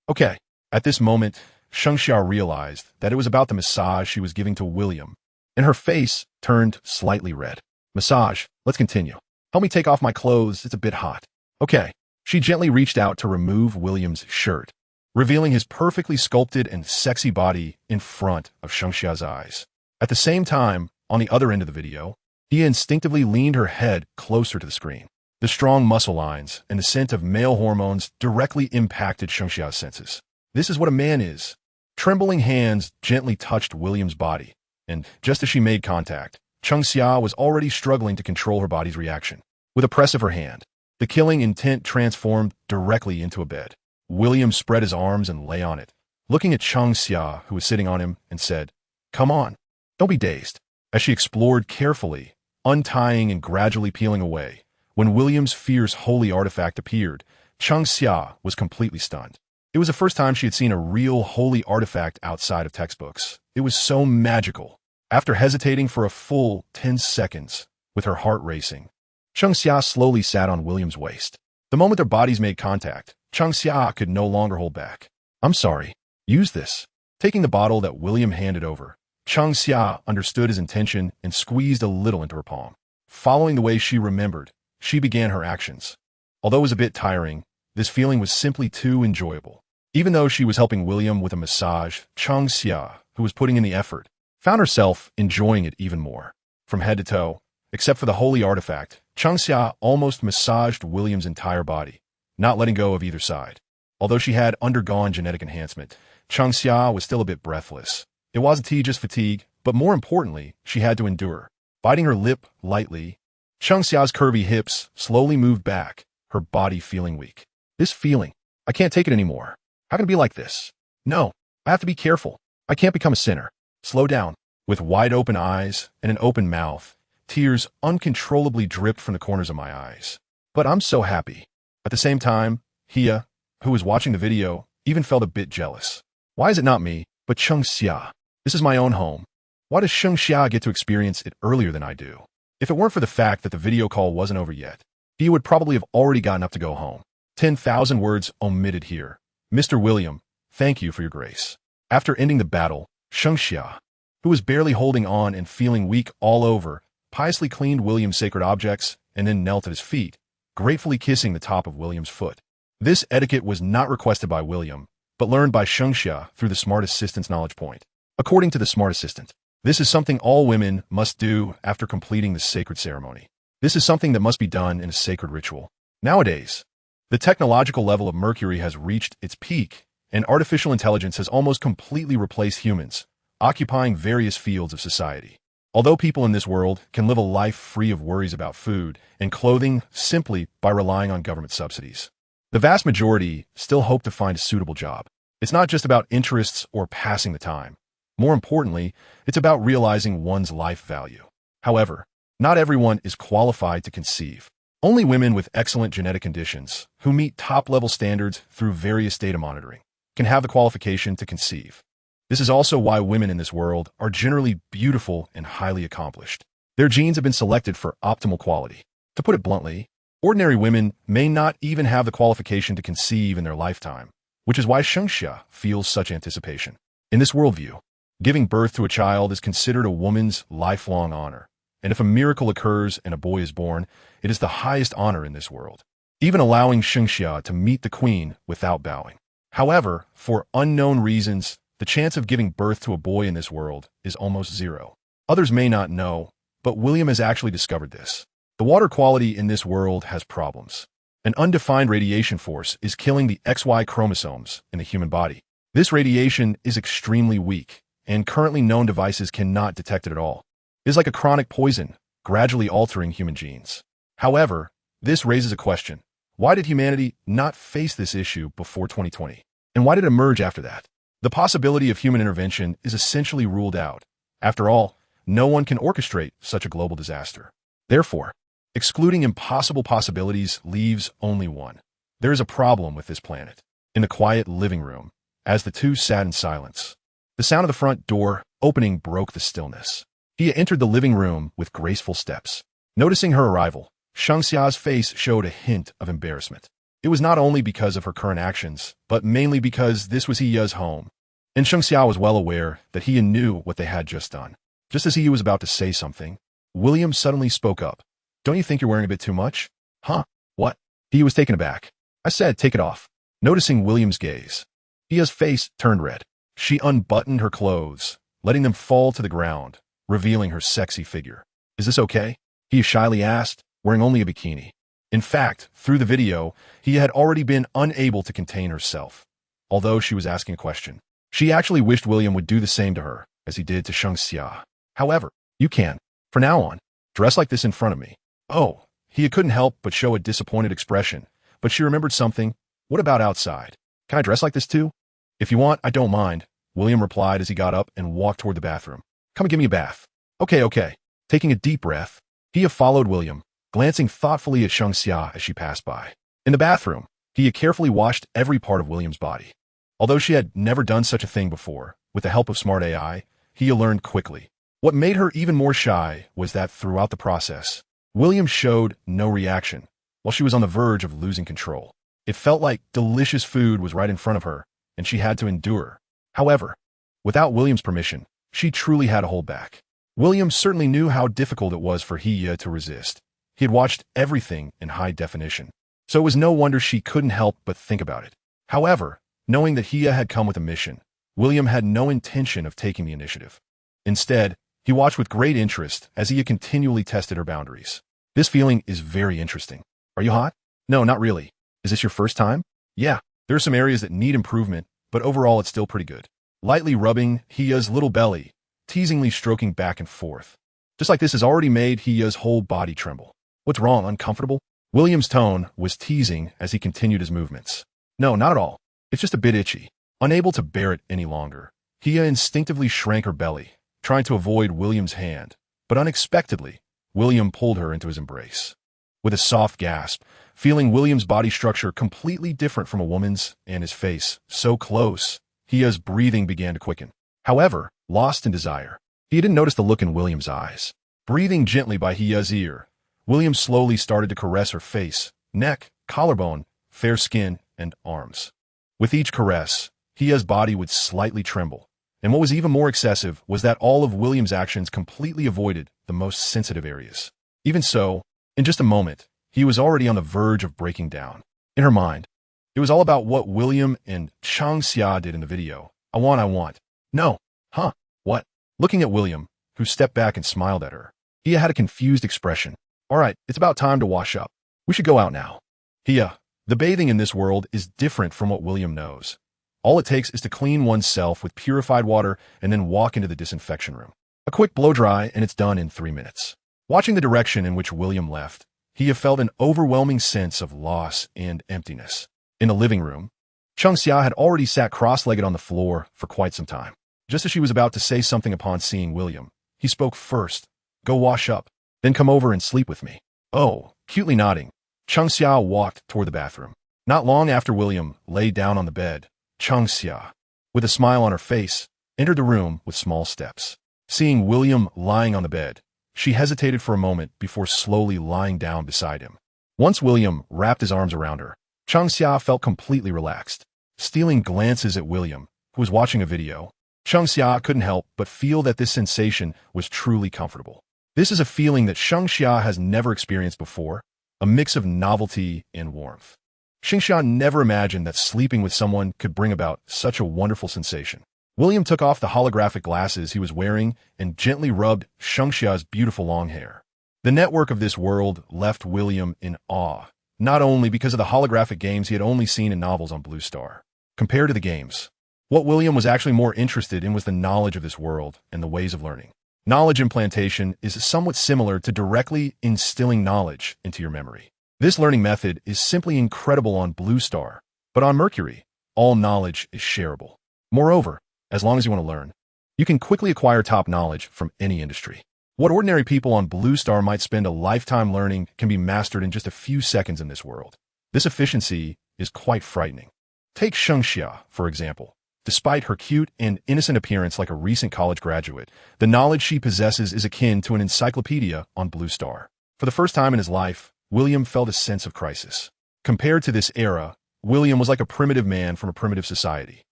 okay. At this moment, Chang Xia realized that it was about the massage she was giving to William, and her face turned slightly red. Massage, let's continue. Help me take off my clothes, it's a bit hot. Okay. She gently reached out to remove William's shirt, revealing his perfectly sculpted and sexy body in front of Chang Xia's eyes. At the same time, on the other end of the video, he instinctively leaned her head closer to the screen. The strong muscle lines and the scent of male hormones directly impacted Chang Xia's senses. This is what a man is. Trembling hands gently touched William's body, and just as she made contact, Chang Xia was already struggling to control her body's reaction. With a press of her hand, the killing intent transformed directly into a bed. William spread his arms and lay on it, looking at Chang Xia, who was sitting on him, and said, "Come on, don't be dazed." As she explored carefully, untying and gradually peeling away, when William's fierce holy artifact appeared, Chang Xia was completely stunned. It was the first time she had seen a real holy artifact outside of textbooks. It was so magical. After hesitating for a full 10 seconds, with her heart racing, Chang Xia slowly sat on William's waist. The moment their bodies made contact, Chang Xia could no longer hold back. "I'm sorry. Use this." Taking the bottle that William handed over, Chang Xia understood his intention and squeezed a little into her palm. Following the way she remembered, she began her actions. Although it was a bit tiring, this feeling was simply too enjoyable. Even though she was helping William with a massage, Chang Xia, who was putting in the effort, found herself enjoying it even more. From head to toe, except for the holy artifact, Chang Xia almost massaged William's entire body, not letting go of either side. Although she had undergone genetic enhancement, Chang Xia was still a bit breathless. It wasn't just fatigue, but more importantly, she had to endure. Biting her lip lightly, Chang Xia's curvy hips slowly moved back, her body feeling weak. This feeling, I can't take it anymore. How can it be like this? No, I have to be careful. I can't become a sinner. Slow down. With wide open eyes and an open mouth, tears uncontrollably dripped from the corners of my eyes. But I'm so happy. At the same time, Hia, who was watching the video, even felt a bit jealous. Why is it not me, but Chang Xia? This is my own home. Why does Chang Xia get to experience it earlier than I do? If it weren't for the fact that the video call wasn't over yet, he would probably have already gotten up to go home. 10,000 words omitted here. Mr. William, thank you for your grace. After ending the battle, Chang Xia, who was barely holding on and feeling weak all over, piously cleaned William's sacred objects and then knelt at his feet, gratefully kissing the top of William's foot. This etiquette was not requested by William, but learned by Chang Xia through the Smart Assistant's knowledge point. According to the Smart Assistant, this is something all women must do after completing the sacred ceremony. This is something that must be done in a sacred ritual. Nowadays, the technological level of Mercury has reached its peak, and artificial intelligence has almost completely replaced humans, occupying various fields of society. Although people in this world can live a life free of worries about food and clothing simply by relying on government subsidies, the vast majority still hope to find a suitable job. It's not just about interests or passing the time. More importantly, it's about realizing one's life value. However, not everyone is qualified to conceive. Only women with excellent genetic conditions, who meet top-level standards through various data monitoring, can have the qualification to conceive. This is also why women in this world are generally beautiful and highly accomplished. Their genes have been selected for optimal quality. To put it bluntly, ordinary women may not even have the qualification to conceive in their lifetime, which is why Shengxia feels such anticipation. In this worldview, giving birth to a child is considered a woman's lifelong honor, and if a miracle occurs and a boy is born, it is the highest honor in this world, even allowing Shengxia to meet the queen without bowing. However, for unknown reasons, the chance of giving birth to a boy in this world is almost zero. Others may not know, but William has actually discovered this. The water quality in this world has problems. An undefined radiation force is killing the XY chromosomes in the human body. This radiation is extremely weak, and currently known devices cannot detect it at all. It is like a chronic poison, gradually altering human genes. However, this raises a question. Why did humanity not face this issue before 2020? And why did it emerge after that? The possibility of human intervention is essentially ruled out. After all, no one can orchestrate such a global disaster. Therefore, excluding impossible possibilities leaves only one. There is a problem with this planet. In the quiet living room, as the two sat in silence, the sound of the front door opening broke the stillness. He entered the living room with graceful steps. Noticing her arrival, Shengxia's face showed a hint of embarrassment. It was not only because of her current actions, but mainly because this was Heya's home. And Shengxia was well aware that Heya knew what they had just done. Just as Heya was about to say something, William suddenly spoke up. Don't you think you're wearing a bit too much? Huh? What? Heya was taken aback. I said, take it off. Noticing William's gaze, Heya's face turned red. She unbuttoned her clothes, letting them fall to the ground, revealing her sexy figure. Is this okay? Heya shyly asked, wearing only a bikini. In fact, through the video, Heya had already been unable to contain herself. Although she was asking a question, she actually wished William would do the same to her, as he did to Shengxia. However, you can, from now on, dress like this in front of me. Oh, Heya couldn't help but show a disappointed expression, but she remembered something. What about outside? Can I dress like this too? If you want, I don't mind, William replied as he got up and walked toward the bathroom. Come and give me a bath. Okay. Taking a deep breath, Heya followed William, glancing thoughtfully at Shengxia as she passed by. In the bathroom, Heya carefully washed every part of William's body. Although she had never done such a thing before, with the help of smart AI, Heya learned quickly. What made her even more shy was that throughout the process, William showed no reaction, while she was on the verge of losing control. It felt like delicious food was right in front of her, and she had to endure. However, without William's permission, she truly had to hold back. William certainly knew how difficult it was for Heya to resist. He had watched everything in high definition, so it was no wonder she couldn't help but think about it. However, knowing that Heya had come with a mission, William had no intention of taking the initiative. Instead, he watched with great interest as Heya continually tested her boundaries. This feeling is very interesting. Are you hot? No, not really. Is this your first time? Yeah, there are some areas that need improvement, but overall it's still pretty good. Lightly rubbing Heya's little belly, teasingly stroking back and forth. Just like this has already made Heya's whole body tremble. What's wrong, uncomfortable? William's tone was teasing as he continued his movements. No, not at all. It's just a bit itchy. Unable to bear it any longer, Heya instinctively shrank her belly, trying to avoid William's hand, but unexpectedly, William pulled her into his embrace. With a soft gasp, feeling William's body structure completely different from a woman's and his face so close, Heya's breathing began to quicken. However, lost in desire, he didn't notice the look in William's eyes. Breathing gently by Heya's ear, William slowly started to caress her face, neck, collarbone, fair skin, and arms. With each caress, Heya's body would slightly tremble, and what was even more excessive was that all of William's actions completely avoided the most sensitive areas. Even so, in just a moment, he was already on the verge of breaking down. In her mind, it was all about what William and Shengxia did in the video. I want. No. Huh? What? Looking at William, who stepped back and smiled at her, Heya had a confused expression. All right, it's about time to wash up. We should go out now. Heya, the bathing in this world is different from what William knows. All it takes is to clean oneself with purified water and then walk into the disinfection room. A quick blow dry and it's done in 3 minutes. Watching the direction in which William left, Heya felt an overwhelming sense of loss and emptiness. In the living room, Shengxia had already sat cross-legged on the floor for quite some time. Just as she was about to say something upon seeing William, he spoke first. Go wash up, then come over and sleep with me. Oh, cutely nodding, Shengxia walked toward the bathroom. Not long after William lay down on the bed, Shengxia, with a smile on her face, entered the room with small steps. Seeing William lying on the bed, she hesitated for a moment before slowly lying down beside him. Once William wrapped his arms around her, Changxia felt completely relaxed. Stealing glances at William, who was watching a video, Changxia couldn't help but feel that this sensation was truly comfortable. This is a feeling that Changxia has never experienced before, a mix of novelty and warmth. Changxia never imagined that sleeping with someone could bring about such a wonderful sensation. William took off the holographic glasses he was wearing and gently rubbed Changxia's beautiful long hair. The network of this world left William in awe, not only because of the holographic games he had only seen in novels on Blue Star. Compared to the games, what William was actually more interested in was the knowledge of this world and the ways of learning. Knowledge implantation is somewhat similar to directly instilling knowledge into your memory. This learning method is simply incredible on Blue Star, but on Mercury, all knowledge is shareable. Moreover, as long as you want to learn, you can quickly acquire top knowledge from any industry. What ordinary people on Blue Star might spend a lifetime learning can be mastered in just a few seconds in this world. This efficiency is quite frightening. Take Changxia, for example. Despite her cute and innocent appearance like a recent college graduate, the knowledge she possesses is akin to an encyclopedia on Blue Star. For the first time in his life, William felt a sense of crisis. Compared to this era, William was like a primitive man from a primitive society.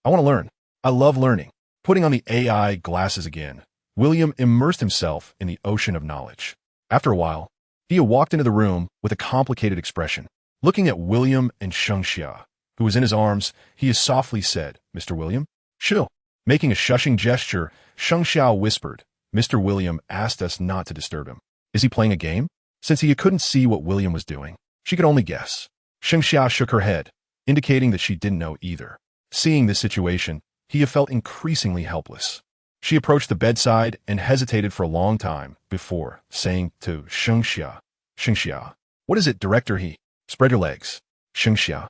I want to learn. I love learning. Putting on the AI glasses again, William immersed himself in the ocean of knowledge. After a while, he walked into the room with a complicated expression. Looking at William and Changxia, who was in his arms, he softly said, "Mr. William?" "Chill." Making a shushing gesture, Changxia whispered. Mr. William asked us not to disturb him. Is he playing a game? Since he couldn't see what William was doing, she could only guess. Changxia shook her head, indicating that she didn't know either. Seeing this situation, he felt increasingly helpless. She approached the bedside and hesitated for a long time before saying to Changxia, "Changxia, what is it, Director He? Spread your legs." "Changxia,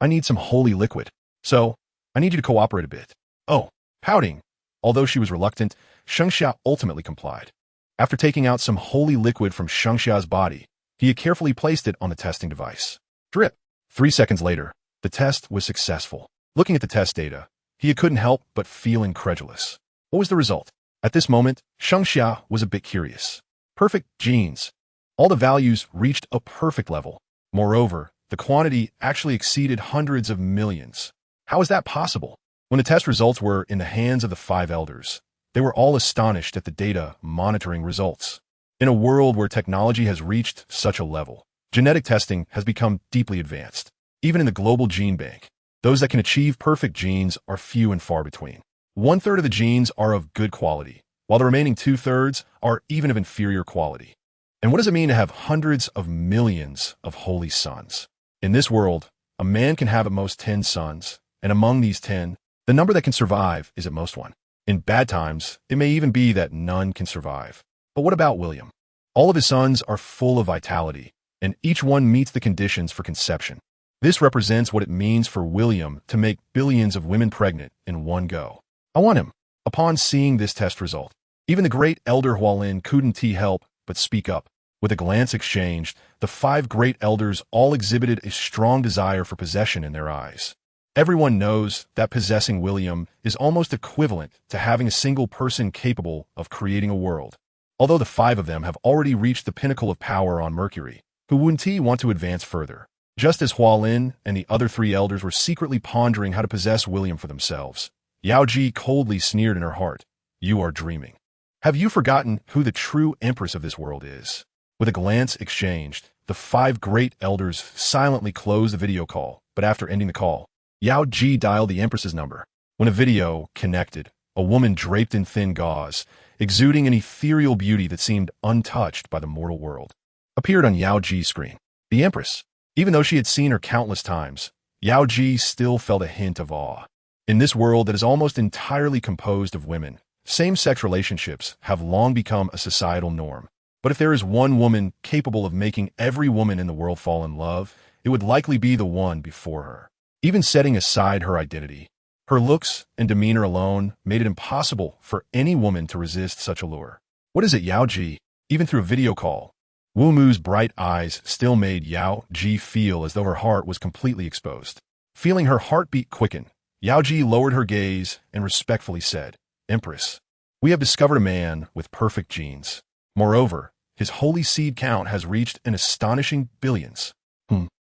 I need some holy liquid. So, I need you to cooperate a bit." "Oh." Pouting. Although she was reluctant, Changxia ultimately complied. After taking out some holy liquid from Changxia's body, he had carefully placed it on the testing device. Drip. 3 seconds later, the test was successful. Looking at the test data, he couldn't help but feel incredulous. What was the result? At this moment, Changxia was a bit curious. Perfect genes. All the values reached a perfect level. Moreover, the quantity actually exceeded hundreds of millions. How is that possible? When the test results were in the hands of the 5 elders, they were all astonished at the data monitoring results. In a world where technology has reached such a level, genetic testing has become deeply advanced. Even in the global gene bank, those that can achieve perfect genes are few and far between. 1/3 of the genes are of good quality, while the remaining 2/3 are even of inferior quality. And what does it mean to have hundreds of millions of holy sons? In this world, a man can have at most 10 sons, and among these 10, the number that can survive is at most 1. In bad times, it may even be that none can survive. But what about William? All of his sons are full of vitality, and each one meets the conditions for conception. This represents what it means for William to make billions of women pregnant in one go. I want him. Upon seeing this test result, even the great elder Hualin couldn't help but speak up. With a glance exchanged, the 5 great elders all exhibited a strong desire for possession in their eyes. Everyone knows that possessing William is almost equivalent to having a single person capable of creating a world. Although the 5 of them have already reached the pinnacle of power on Mercury, Hu Wunti want to advance further. Just as Hualin and the other 3 elders were secretly pondering how to possess William for themselves, Yao Ji coldly sneered in her heart, "You are dreaming. Have you forgotten who the true empress of this world is?" With a glance exchanged, the 5 great elders silently closed the video call, but after ending the call, Yao Ji dialed the empress's number. When a video connected, a woman draped in thin gauze, exuding an ethereal beauty that seemed untouched by the mortal world, appeared on Yao Ji's screen. The empress. Even though she had seen her countless times, Yao Ji still felt a hint of awe. In this world that is almost entirely composed of women, same-sex relationships have long become a societal norm. But if there is one woman capable of making every woman in the world fall in love, it would likely be the one before her. Even setting aside her identity, her looks and demeanor alone made it impossible for any woman to resist such a lure. What is it, Yao Ji? Even through a video call, Wu Mu's bright eyes still made Yao Ji feel as though her heart was completely exposed. Feeling her heartbeat quicken, Yao Ji lowered her gaze and respectfully said, "Empress, we have discovered a man with perfect genes. Moreover, his holy seed count has reached an astonishing billions."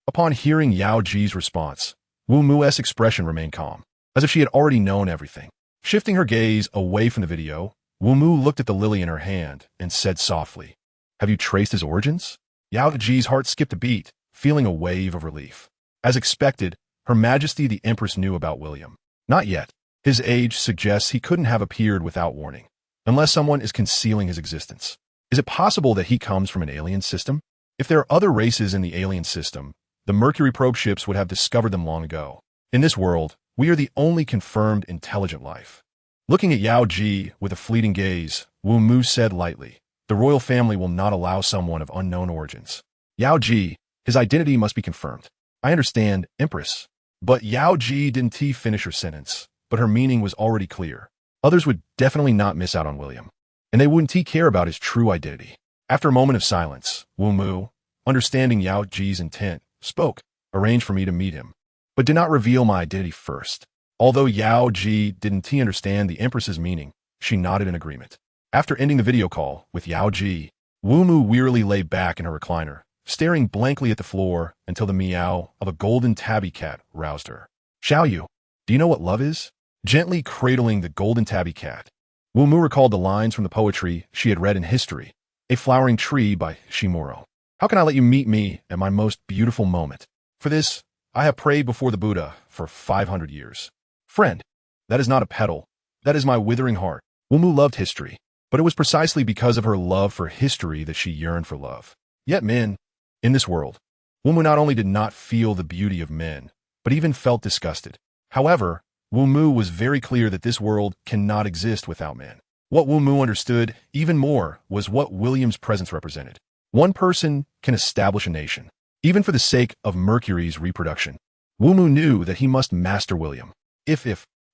Upon hearing Yao Ji's response, Wu Mu's expression remained calm, as if she had already known everything. Shifting her gaze away from the video, Wu Mu looked at the lily in her hand and said softly, "Have you traced his origins?" Yao Ji's heart skipped a beat, feeling a wave of relief. As expected, Her Majesty the Empress knew about William. Not yet. His age suggests he couldn't have appeared without warning, unless someone is concealing his existence. Is it possible that he comes from an alien system? If there are other races in the alien system, the Mercury probe ships would have discovered them long ago. In this world, we are the only confirmed intelligent life. Looking at Yao Ji with a fleeting gaze, Wu Mu said lightly, "The royal family will not allow someone of unknown origins. Yao Ji, his identity must be confirmed." "I understand, Empress." But Yao Ji didn't finish her sentence, but her meaning was already clear. Others would definitely not miss out on William, and they wouldn't care about his true identity. After a moment of silence, Wu Mu, understanding Yao Ji's intent, spoke, "Arrange for me to meet him, but did not reveal my identity first." Although Yao Ji didn't understand the Empress's meaning, she nodded in agreement. After ending the video call with Yao Ji, Wu Mu wearily lay back in her recliner, staring blankly at the floor until the meow of a golden tabby cat roused her. "Xiao Yu, do you know what love is?" Gently cradling the golden tabby cat, Wu Mu recalled the lines from the poetry she had read in history, A Flowering Tree by Shimuro. "How can I let you meet me at my most beautiful moment? For this, I have prayed before the Buddha for 500 years. Friend, that is not a petal. That is my withering heart." Wu Mu loved history, but it was precisely because of her love for history that she yearned for love. Yet men, in this world, Wu Mu not only did not feel the beauty of men, but even felt disgusted. However, Wu Mu was very clear that this world cannot exist without men. What Wu Mu understood even more was what William's presence represented. One person can establish a nation, even for the sake of Mercury's reproduction. Wu Mu knew that he must master William.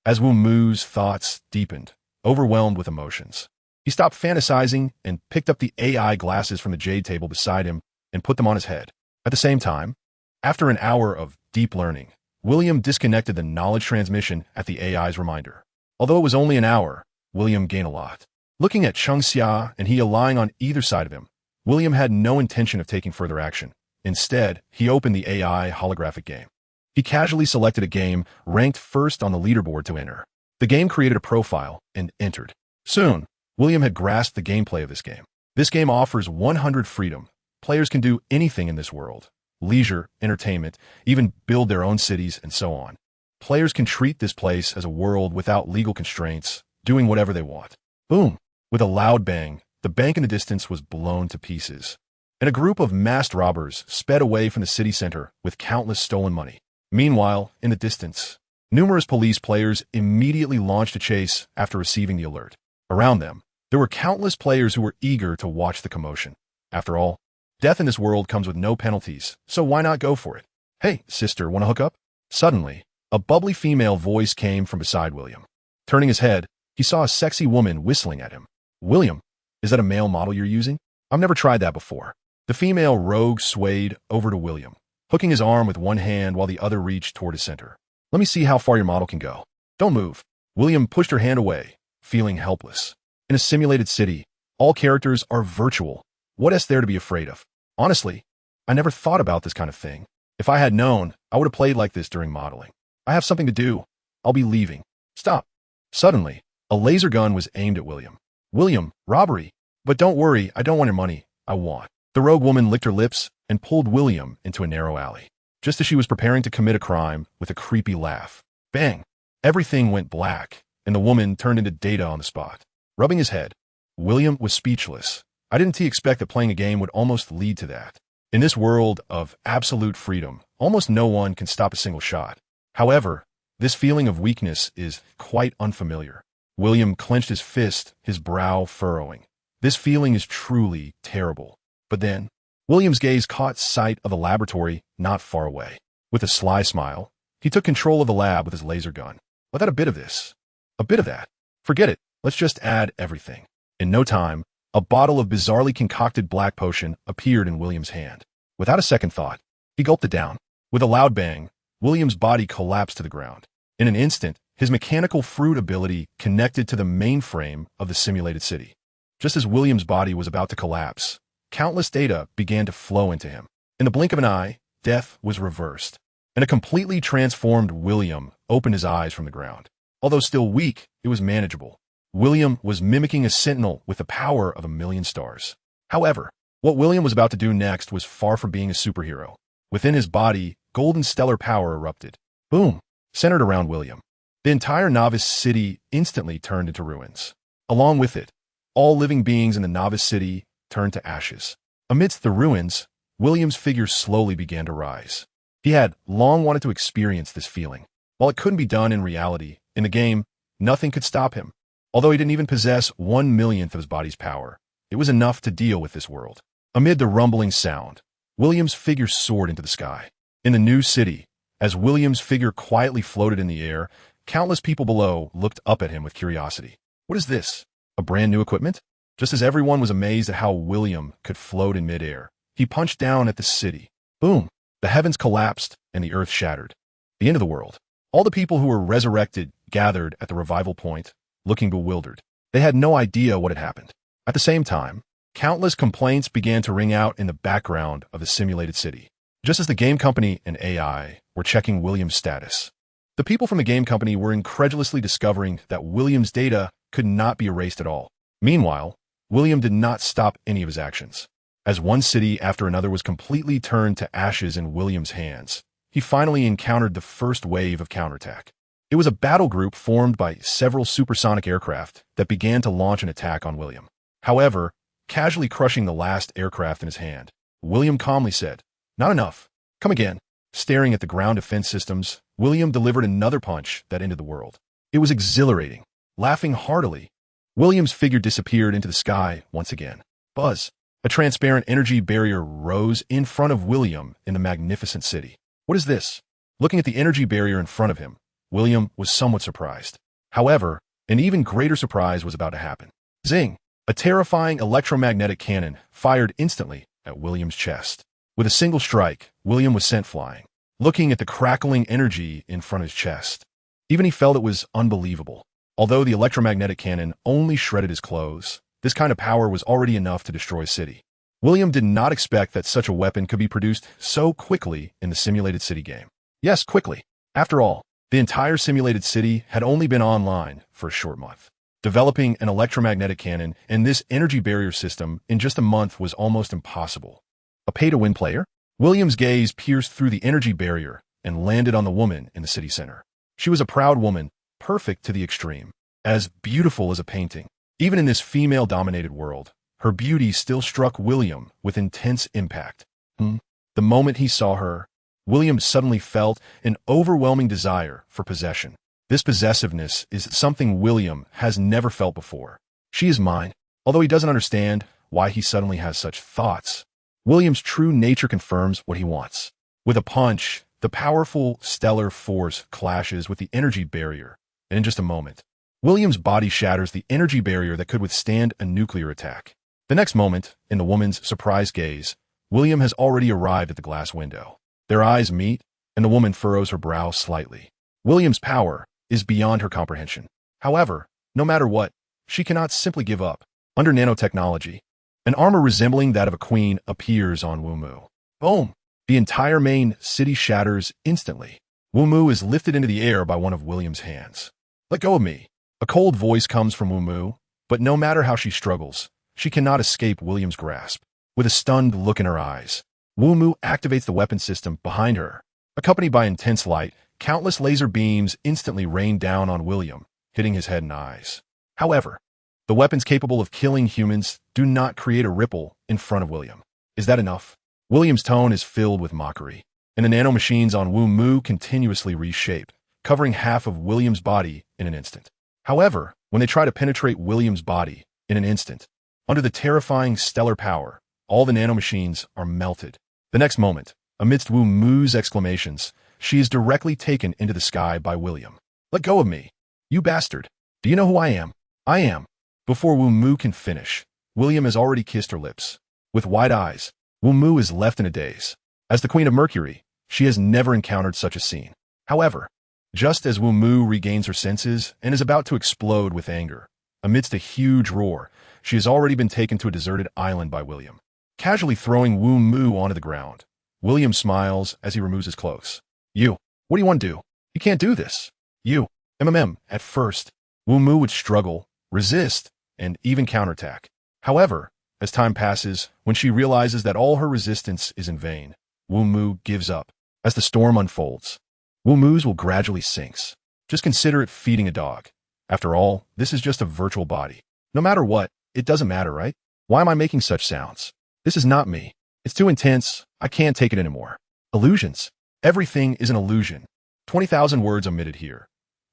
As Wu Mu's thoughts deepened, overwhelmed with emotions, he stopped fantasizing and picked up the AI glasses from the jade table beside him and put them on his head. At the same time, after an hour of deep learning, William disconnected the knowledge transmission at the AI's reminder. Although it was only an hour, William gained a lot. Looking at Cheng Xia and he lying on either side of him, William had no intention of taking further action. Instead, he opened the AI holographic game. He casually selected a game ranked first on the leaderboard to enter. The game created a profile and entered. Soon, William had grasped the gameplay of this game. This game offers 100 freedom. Players can do anything in this world. Leisure, entertainment, even build their own cities, and so on. Players can treat this place as a world without legal constraints, doing whatever they want. Boom! With a loud bang, the bank in the distance was blown to pieces, and a group of masked robbers sped away from the city center with countless stolen money. Meanwhile, in the distance, numerous police players immediately launched a chase after receiving the alert. Around them, there were countless players who were eager to watch the commotion. After all, death in this world comes with no penalties, so why not go for it? "Hey, sister, wanna hook up?" Suddenly, a bubbly female voice came from beside William. Turning his head, he saw a sexy woman whistling at him. "William, is that a male model you're using? I've never tried that before." The female rogue swayed over to William, hooking his arm with one hand while the other reached toward his center. "Let me see how far your model can go. Don't move." William pushed her hand away, feeling helpless. In a simulated city, all characters are virtual. What is there to be afraid of? Honestly, I never thought about this kind of thing. If I had known, I would have played like this during modeling. I have something to do. I'll be leaving. Stop. Suddenly, a laser gun was aimed at William. "William, robbery. But don't worry, I don't want your money. I want." The rogue woman licked her lips and pulled William into a narrow alley. Just as she was preparing to commit a crime with a creepy laugh. Bang! Everything went black, and the woman turned into data on the spot. Rubbing his head, William was speechless. I didn't expect that playing a game would almost lead to that. In this world of absolute freedom, almost no one can stop a single shot. However, this feeling of weakness is quite unfamiliar. William clenched his fist, his brow furrowing. This feeling is truly terrible. But then, William's gaze caught sight of a laboratory not far away. With a sly smile, he took control of the lab with his laser gun. "Let out a bit of this. A bit of that. Forget it. Let's just add everything." In no time, a bottle of bizarrely concocted black potion appeared in William's hand. Without a second thought, he gulped it down. With a loud bang, William's body collapsed to the ground. In an instant, his mechanical fruit ability connected to the mainframe of the simulated city. Just as William's body was about to collapse, countless data began to flow into him. In the blink of an eye, death was reversed, and a completely transformed William opened his eyes from the ground. Although still weak, it was manageable. William was mimicking a sentinel with the power of 1,000,000 stars. However, what William was about to do next was far from being a superhero. Within his body, golden stellar power erupted. Boom! Centered around William. The entire novice city instantly turned into ruins. Along with it, all living beings in the novice city turned to ashes. Amidst the ruins, William's figure slowly began to rise. He had long wanted to experience this feeling. While it couldn't be done in reality, in the game, nothing could stop him. Although he didn't even possess 1/1,000,000th of his body's power, it was enough to deal with this world. Amid the rumbling sound, William's figure soared into the sky. In the new city, as William's figure quietly floated in the air, countless people below looked up at him with curiosity. What is this? A brand new equipment? Just as everyone was amazed at how William could float in midair, he punched down at the city. Boom! The heavens collapsed and the earth shattered. The end of the world. All the people who were resurrected gathered at the revival point, looking bewildered. They had no idea what had happened. At the same time, countless complaints began to ring out in the background of the simulated city. Just as the game company and AI were checking William's status, the people from the game company were incredulously discovering that William's data could not be erased at all. Meanwhile, William did not stop any of his actions. As one city after another was completely turned to ashes in William's hands, he finally encountered the first wave of counterattack. It was a battle group formed by several supersonic aircraft that began to launch an attack on William. However, casually crushing the last aircraft in his hand, William calmly said, "Not enough. Come again." Staring at the ground defense systems, William delivered another punch that ended the world. It was exhilarating. Laughing heartily, William's figure disappeared into the sky once again. Buzz. A transparent energy barrier rose in front of William in the magnificent city. What is this? Looking at the energy barrier in front of him, William was somewhat surprised. However, an even greater surprise was about to happen. Zing! A terrifying electromagnetic cannon fired instantly at William's chest. With a single strike, William was sent flying. Looking at the crackling energy in front of his chest, even he felt it was unbelievable. Although the electromagnetic cannon only shredded his clothes, this kind of power was already enough to destroy a city. William did not expect that such a weapon could be produced so quickly in the simulated city game. Yes, quickly. After all, the entire simulated city had only been online for a short month. Developing an electromagnetic cannon and this energy barrier system in just a month was almost impossible. A pay-to-win player? William's gaze pierced through the energy barrier and landed on the woman in the city center. She was a proud woman, perfect to the extreme, as beautiful as a painting. Even in this female-dominated world, her beauty still struck William with intense impact. The moment he saw her, William suddenly felt an overwhelming desire for possession. This possessiveness is something William has never felt before. She is mine. Although he doesn't understand why he suddenly has such thoughts, William's true nature confirms what he wants. With a punch, the powerful stellar force clashes with the energy barrier, and in just a moment, William's body shatters the energy barrier that could withstand a nuclear attack. The next moment, in the woman's surprised gaze, William has already arrived at the glass window. Their eyes meet, and the woman furrows her brow slightly. William's power is beyond her comprehension. However, no matter what, she cannot simply give up. Under nanotechnology, an armor resembling that of a queen appears on Wumu. Boom! The entire main city shatters instantly. Wumu is lifted into the air by one of William's hands. "Let go of me." A cold voice comes from Wumu, but no matter how she struggles, she cannot escape William's grasp. With a stunned look in her eyes, Wumu activates the weapon system behind her. Accompanied by intense light, countless laser beams instantly rain down on William, hitting his head and eyes. However, the weapons capable of killing humans do not create a ripple in front of William. Is that enough? William's tone is filled with mockery, and the nanomachines on Wumu continuously reshape, covering half of William's body in an instant. However, when they try to penetrate William's body in an instant, under the terrifying stellar power, all the nanomachines are melted. The next moment, amidst Wumu's exclamations, she is directly taken into the sky by William. "Let go of me, you bastard. Do you know who I am? I am." Before Wumu can finish, William has already kissed her lips. With wide eyes, Wumu is left in a daze. As the Queen of Mercury, she has never encountered such a scene. However, Just as Wu Mu regains her senses and is about to explode with anger, amidst a huge roar, she has already been taken to a deserted island by William, casually throwing Wu Mu onto the ground. William smiles as he removes his clothes. You, what do you want to do? You can't do this. You, At first, Wu Mu would struggle, resist, and even counterattack. However, as time passes, when she realizes that all her resistance is in vain, Wu Mu gives up. As the storm unfolds, Wu Mu's will gradually sinks. Just consider it feeding a dog. After all, this is just a virtual body. No matter what, it doesn't matter, right? Why am I making such sounds? This is not me. It's too intense. I can't take it anymore. Illusions. Everything is an illusion. 20,000 words omitted here.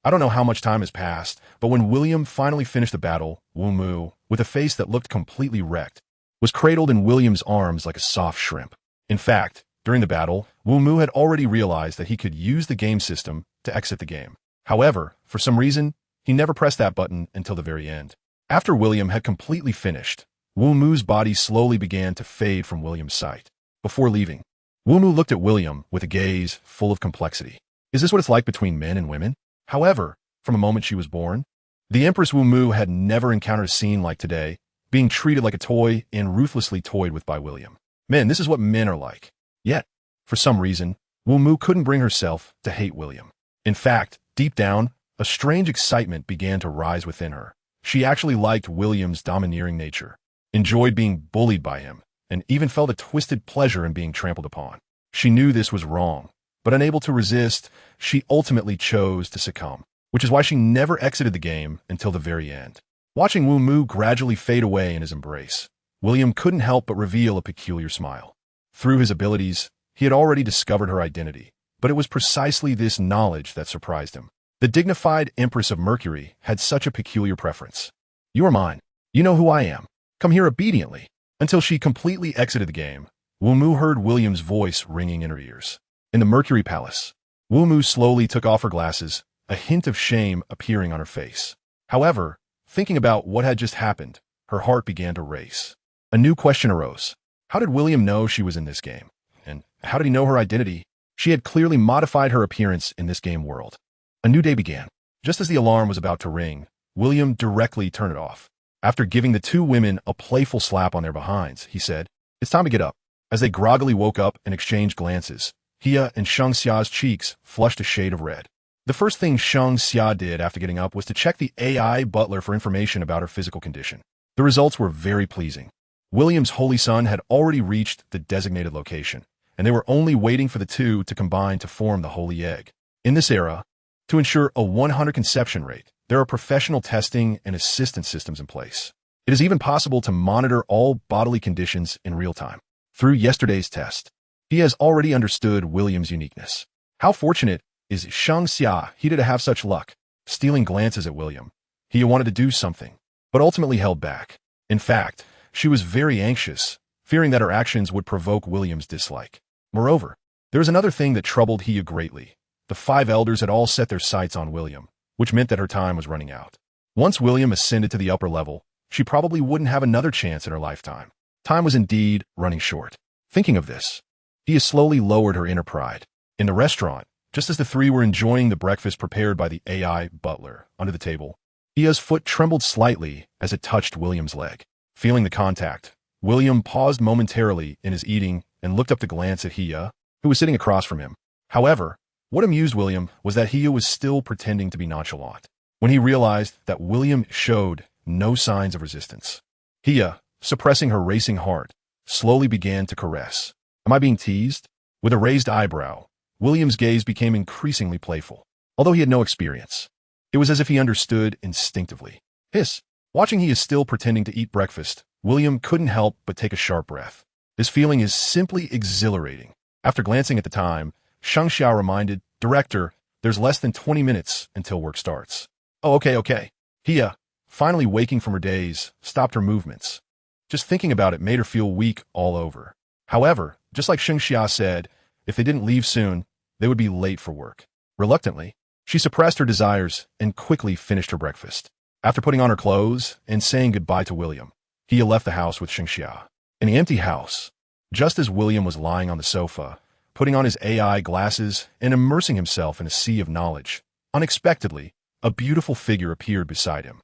I don't know how much time has passed, but when William finally finished the battle, Wu Mu, with a face that looked completely wrecked, was cradled in William's arms like a soft shrimp. In fact, during the battle, Wu Mu had already realized that he could use the game system to exit the game. However, for some reason, he never pressed that button until the very end. After William had completely finished, Wu Mu's body slowly began to fade from William's sight. Before leaving, Wu Mu looked at William with a gaze full of complexity. Is this what it's like between men and women? However, from the moment she was born, the Empress Wu Mu had never encountered a scene like today, being treated like a toy and ruthlessly toyed with by William. Men, this is what men are like. Yet, for some reason, Wu Mu couldn't bring herself to hate William. In fact, deep down, a strange excitement began to rise within her. She actually liked William's domineering nature, enjoyed being bullied by him, and even felt a twisted pleasure in being trampled upon. She knew this was wrong, but unable to resist, she ultimately chose to succumb, which is why she never exited the game until the very end. Watching Wu Mu gradually fade away in his embrace, William couldn't help but reveal a peculiar smile. Through his abilities, he had already discovered her identity, but it was precisely this knowledge that surprised him. The dignified Empress of Mercury had such a peculiar preference. You are mine. You know who I am. Come here obediently. Until she completely exited the game, Wu Mu heard William's voice ringing in her ears. In the Mercury Palace, Wu Mu slowly took off her glasses, a hint of shame appearing on her face. However, thinking about what had just happened, her heart began to race. A new question arose. How did William know she was in this game? And how did he know her identity? She had clearly modified her appearance in this game world. A new day began. Just as the alarm was about to ring, William directly turned it off. After giving the two women a playful slap on their behinds, he said, "It's time to get up." As they groggily woke up and exchanged glances, Hia and Shang Xia's cheeks flushed a shade of red. The first thing Shang Xia did after getting up was to check the AI butler for information about her physical condition. The results were very pleasing. William's holy son had already reached the designated location, and they were only waiting for the two to combine to form the holy egg. In this era, to ensure a 100 conception rate, there are professional testing and assistance systems in place. It is even possible to monitor all bodily conditions in real time. Through yesterday's test, he has already understood William's uniqueness. How fortunate is Shang Xia to have such luck? Stealing glances at William, he wanted to do something, but ultimately held back. In fact, she was very anxious, fearing that her actions would provoke William's dislike. Moreover, there was another thing that troubled Hia greatly. The five elders had all set their sights on William, which meant that her time was running out. Once William ascended to the upper level, she probably wouldn't have another chance in her lifetime. Time was indeed running short. Thinking of this, Hia slowly lowered her inner pride. In the restaurant, just as the three were enjoying the breakfast prepared by the AI butler under the table, Hia's foot trembled slightly as it touched William's leg. Feeling the contact, William paused momentarily in his eating and looked up to glance at Hia, who was sitting across from him. However, what amused William was that Hia was still pretending to be nonchalant. When he realized that William showed no signs of resistance, Hia, suppressing her racing heart, slowly began to caress. Am I being teased? With a raised eyebrow, William's gaze became increasingly playful. Although he had no experience, it was as if he understood instinctively. Hiss! Watching he is still pretending to eat breakfast, William couldn't help but take a sharp breath. This feeling is simply exhilarating. After glancing at the time, Shang Xia reminded, "Director, there's less than 20 minutes until work starts." "Oh, okay. Hia, finally waking from her daze, stopped her movements. Just thinking about it made her feel weak all over. However, just like Shang Xia said, if they didn't leave soon, they would be late for work. Reluctantly, she suppressed her desires and quickly finished her breakfast. After putting on her clothes and saying goodbye to William, Hia left the house with Shang Xia. In the empty house, just as William was lying on the sofa, putting on his AI glasses and immersing himself in a sea of knowledge, Unexpectedly, a beautiful figure appeared beside him.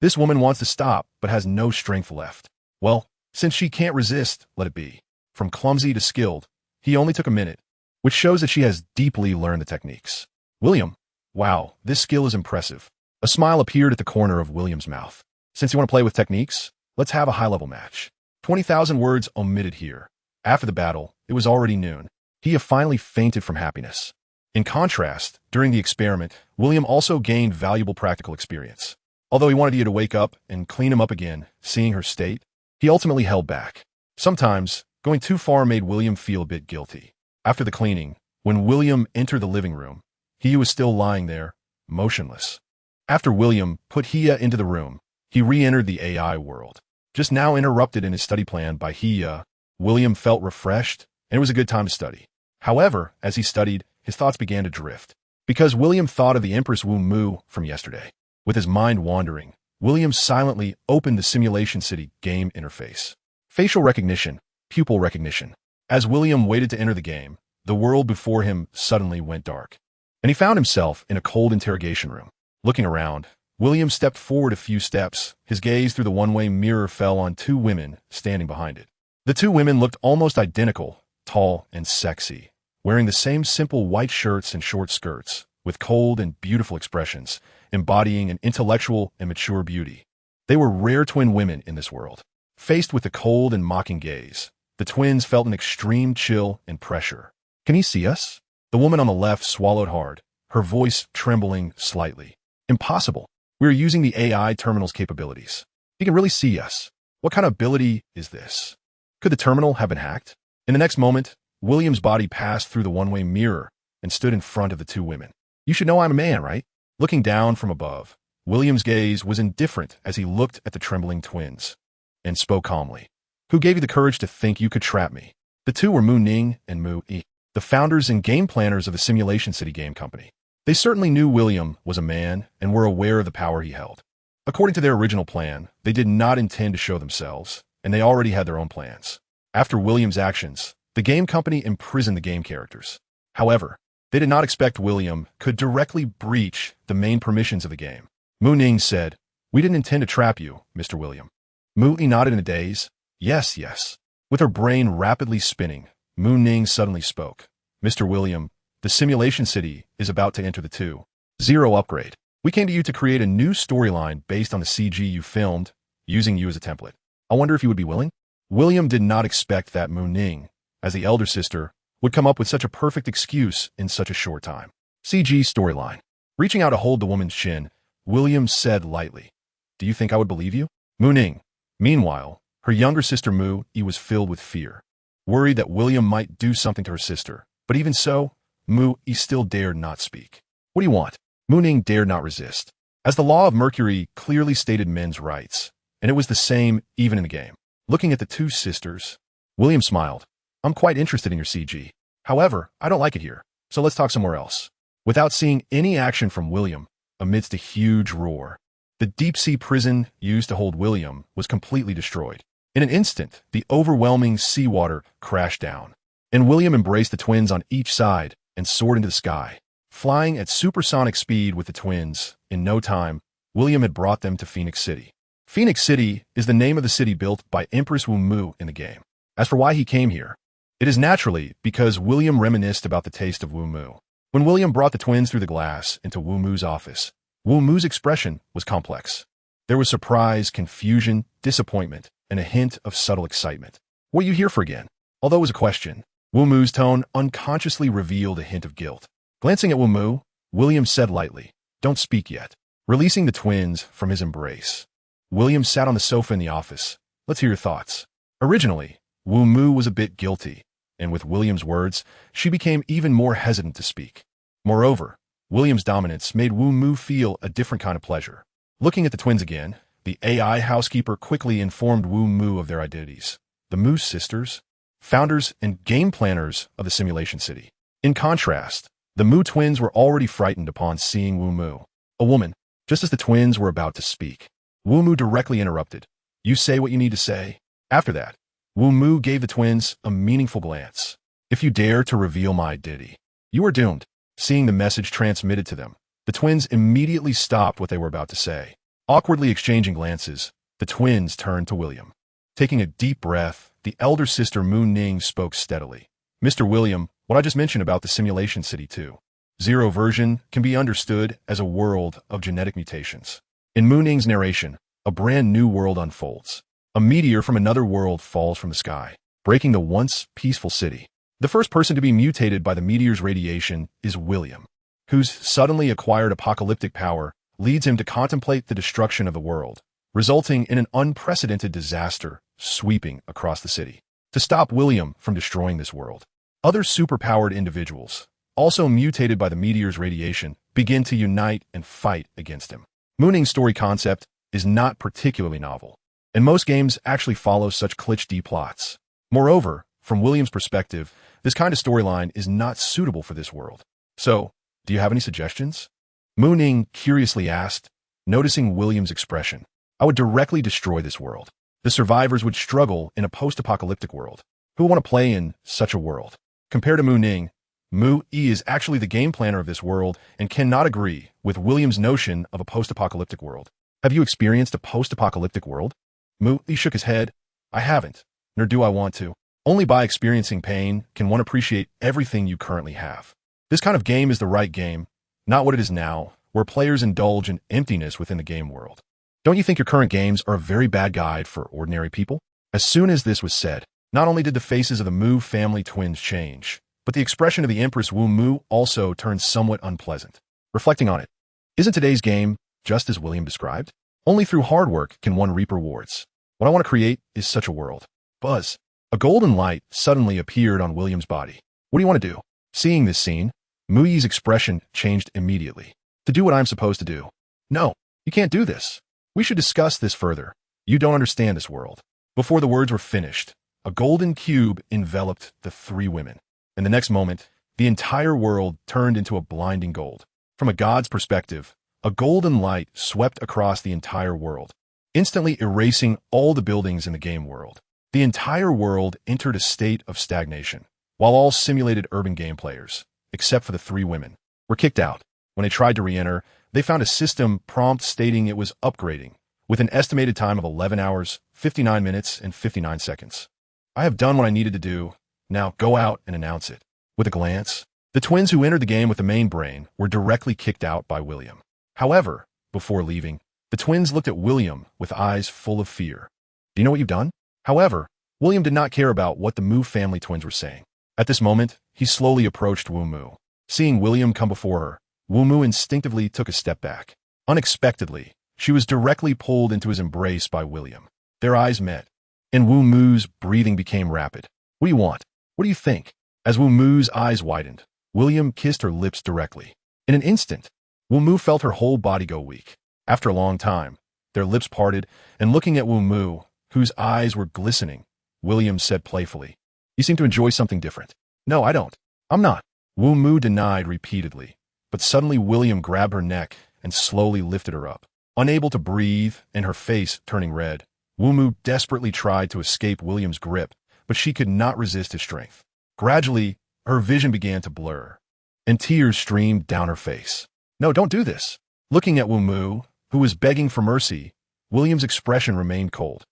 This woman wants to stop, but has no strength left. Well, since she can't resist, let it be. From clumsy to skilled, he only took a minute, which shows that she has deeply learned the techniques. William, wow, this skill is impressive. A smile appeared at the corner of William's mouth. Since you want to play with techniques, let's have a high-level match. 20,000 words omitted here. After the battle, it was already noon. He had finally fainted from happiness. In contrast, during the experiment, William also gained valuable practical experience. Although he wanted Ia to wake up and clean him up again, seeing her state, he ultimately held back. Sometimes, going too far made William feel a bit guilty. After the cleaning, when William entered the living room, he was still lying there, motionless. After William put Hia into the room, he re-entered the AI world. Just now interrupted in his study plan by Hia, William felt refreshed, and it was a good time to study. However, as he studied, his thoughts began to drift. Because William thought of the Empress Wu Mu from yesterday. With his mind wandering, William silently opened the Simulation City game interface. Facial recognition, pupil recognition. As William waited to enter the game, the world before him suddenly went dark. And he found himself in a cold interrogation room. Looking around, William stepped forward a few steps. His gaze through the one-way mirror fell on two women standing behind it. The two women looked almost identical, tall and sexy, wearing the same simple white shirts and short skirts, with cold and beautiful expressions, embodying an intellectual and mature beauty. They were rare twin women in this world. Faced with the cold and mocking gaze, the twins felt an extreme chill and pressure. Can he see us? The woman on the left swallowed hard, her voice trembling slightly. Impossible. We are using the AI terminal's capabilities. He can really see us. What kind of ability is this? Could the terminal have been hacked? In the next moment, William's body passed through the one-way mirror and stood in front of the two women. You should know I'm a man, right? Looking down from above, William's gaze was indifferent as he looked at the trembling twins and spoke calmly. Who gave you the courage to think you could trap me? The two were Mu Ning and Mu Yi, the founders and game planners of the Simulation City game company. They certainly knew William was a man and were aware of the power he held. According to their original plan, they did not intend to show themselves, and they already had their own plans. After William's actions, the game company imprisoned the game characters. However, they did not expect William could directly breach the main permissions of the game. Mu Ning said, "We didn't intend to trap you, Mr. William." Mu Yi nodded in a daze. Yes, yes. With her brain rapidly spinning, Mu Ning suddenly spoke. Mr. William, the Simulation City is about to enter the 2.0 upgrade. We came to you to create a new storyline based on the CG you filmed, using you as a template. I wonder if you would be willing? William did not expect that Mu Ning, as the elder sister, would come up with such a perfect excuse in such a short time. CG storyline. Reaching out to hold the woman's chin, William said lightly, "Do you think I would believe you?" Mu Ning. Meanwhile, her younger sister Mu Yi was filled with fear, worried that William might do something to her sister. But even so, Mu Yi still dared not speak. What do you want? Mu Ning dared not resist, as the law of Mercury clearly stated men's rights, and it was the same even in the game. Looking at the two sisters, William smiled. I'm quite interested in your CG. However, I don't like it here, so let's talk somewhere else. Without seeing any action from William, amidst a huge roar, the deep-sea prison used to hold William was completely destroyed. In an instant, the overwhelming seawater crashed down, and William embraced the twins on each side and soared into the sky. Flying at supersonic speed with the twins, in no time, William had brought them to Phoenix City. Phoenix City is the name of the city built by Empress Wu Mu in the game. As for why he came here, it is naturally because William reminisced about the taste of Wu Mu. When William brought the twins through the glass into Wu Mu's office, Wu Mu's expression was complex. There was surprise, confusion, disappointment, and a hint of subtle excitement. What are you here for again? Although it was a question, Wu Mu's tone unconsciously revealed a hint of guilt. Glancing at Wu Mu, William said lightly, "Don't speak yet." Releasing the twins from his embrace, William sat on the sofa in the office. Let's hear your thoughts. Originally, Wu Mu was a bit guilty, and with William's words, she became even more hesitant to speak. Moreover, William's dominance made Wu Mu feel a different kind of pleasure. Looking at the twins again, the AI housekeeper quickly informed Wu Mu of their identities. The Mu sisters, founders and game planners of the Simulation City. In contrast, the Mu twins were already frightened upon seeing Wu Mu, a woman. Just as the twins were about to speak, Wu Mu directly interrupted. You say what you need to say. After that, Wu Mu gave the twins a meaningful glance. If you dare to reveal my identity, you are doomed. Seeing the message transmitted to them, The twins immediately stopped what they were about to say. Awkwardly exchanging glances, the twins turned to William. Taking a deep breath, the elder sister Moon Ning spoke steadily. Mr. William, what I just mentioned about the simulation city 2.0 version can be understood as a world of genetic mutations. In Moon Ning's narration, a brand new world unfolds. A meteor from another world falls from the sky, breaking the once peaceful city. The first person to be mutated by the meteor's radiation is William, whose suddenly acquired apocalyptic power leads him to contemplate the destruction of the world, resulting in an unprecedented disaster sweeping across the city. To stop William from destroying this world, other superpowered individuals, also mutated by the meteor's radiation, begin to unite and fight against him. Moon Ning's story concept is not particularly novel, and most games actually follow such cliché plots. Moreover, from William's perspective, this kind of storyline is not suitable for this world. So, do you have any suggestions? Moon Ning curiously asked, noticing William's expression. I would directly destroy this world. The survivors would struggle in a post-apocalyptic world. Who would want to play in such a world? Compared to Moon Ning, Mu Yi is actually the game planner of this world and cannot agree with William's notion of a post-apocalyptic world. Have you experienced a post-apocalyptic world? Mu Yi shook his head. I haven't, nor do I want to. Only by experiencing pain can one appreciate everything you currently have. This kind of game is the right game, not what it is now, where players indulge in emptiness within the game world. Don't you think your current games are a very bad guide for ordinary people? As soon as this was said, not only did the faces of the Mu family twins change, but the expression of the Empress Wu Mu also turned somewhat unpleasant. Reflecting on it, isn't today's game just as William described? Only through hard work can one reap rewards. What I want to create is such a world. Buzz. A golden light suddenly appeared on William's body. What do you want to do? Seeing this scene, Mu Yi's expression changed immediately. To do what I'm supposed to do. No, you can't do this. We should discuss this further. You don't understand this world. Before the words were finished, a golden cube enveloped the three women. In the next moment, the entire world turned into a blinding gold. From a god's perspective, a golden light swept across the entire world, instantly erasing all the buildings in the game world. The entire world entered a state of stagnation, while all simulated urban game players, except for the three women, were kicked out. When they tried to re-enter, they found a system prompt stating it was upgrading, with an estimated time of 11 hours, 59 minutes, and 59 seconds. I have done what I needed to do. Now go out and announce it. With a glance, the twins who entered the game with the main brain were directly kicked out by William. However, before leaving, the twins looked at William with eyes full of fear. Do you know what you've done? However, William did not care about what the Mu family twins were saying. At this moment, he slowly approached Wu Mu. Seeing William come before her, Wu Mu instinctively took a step back. Unexpectedly, she was directly pulled into his embrace by William. Their eyes met, and Wu Mu's breathing became rapid. What do you want? What do you think? As Wu Mu's eyes widened, William kissed her lips directly. In an instant, Wu Mu felt her whole body go weak. After a long time, their lips parted, and looking at Wu Mu, whose eyes were glistening, William said playfully, You seem to enjoy something different. No, I don't. I'm not. Wu Mu denied repeatedly, but suddenly William grabbed her neck and slowly lifted her up. Unable to breathe and her face turning red, Wu Mu desperately tried to escape William's grip, but she could not resist his strength. Gradually, her vision began to blur, and tears streamed down her face. No, don't do this. Looking at Wu Mu, who was begging for mercy, William's expression remained cold.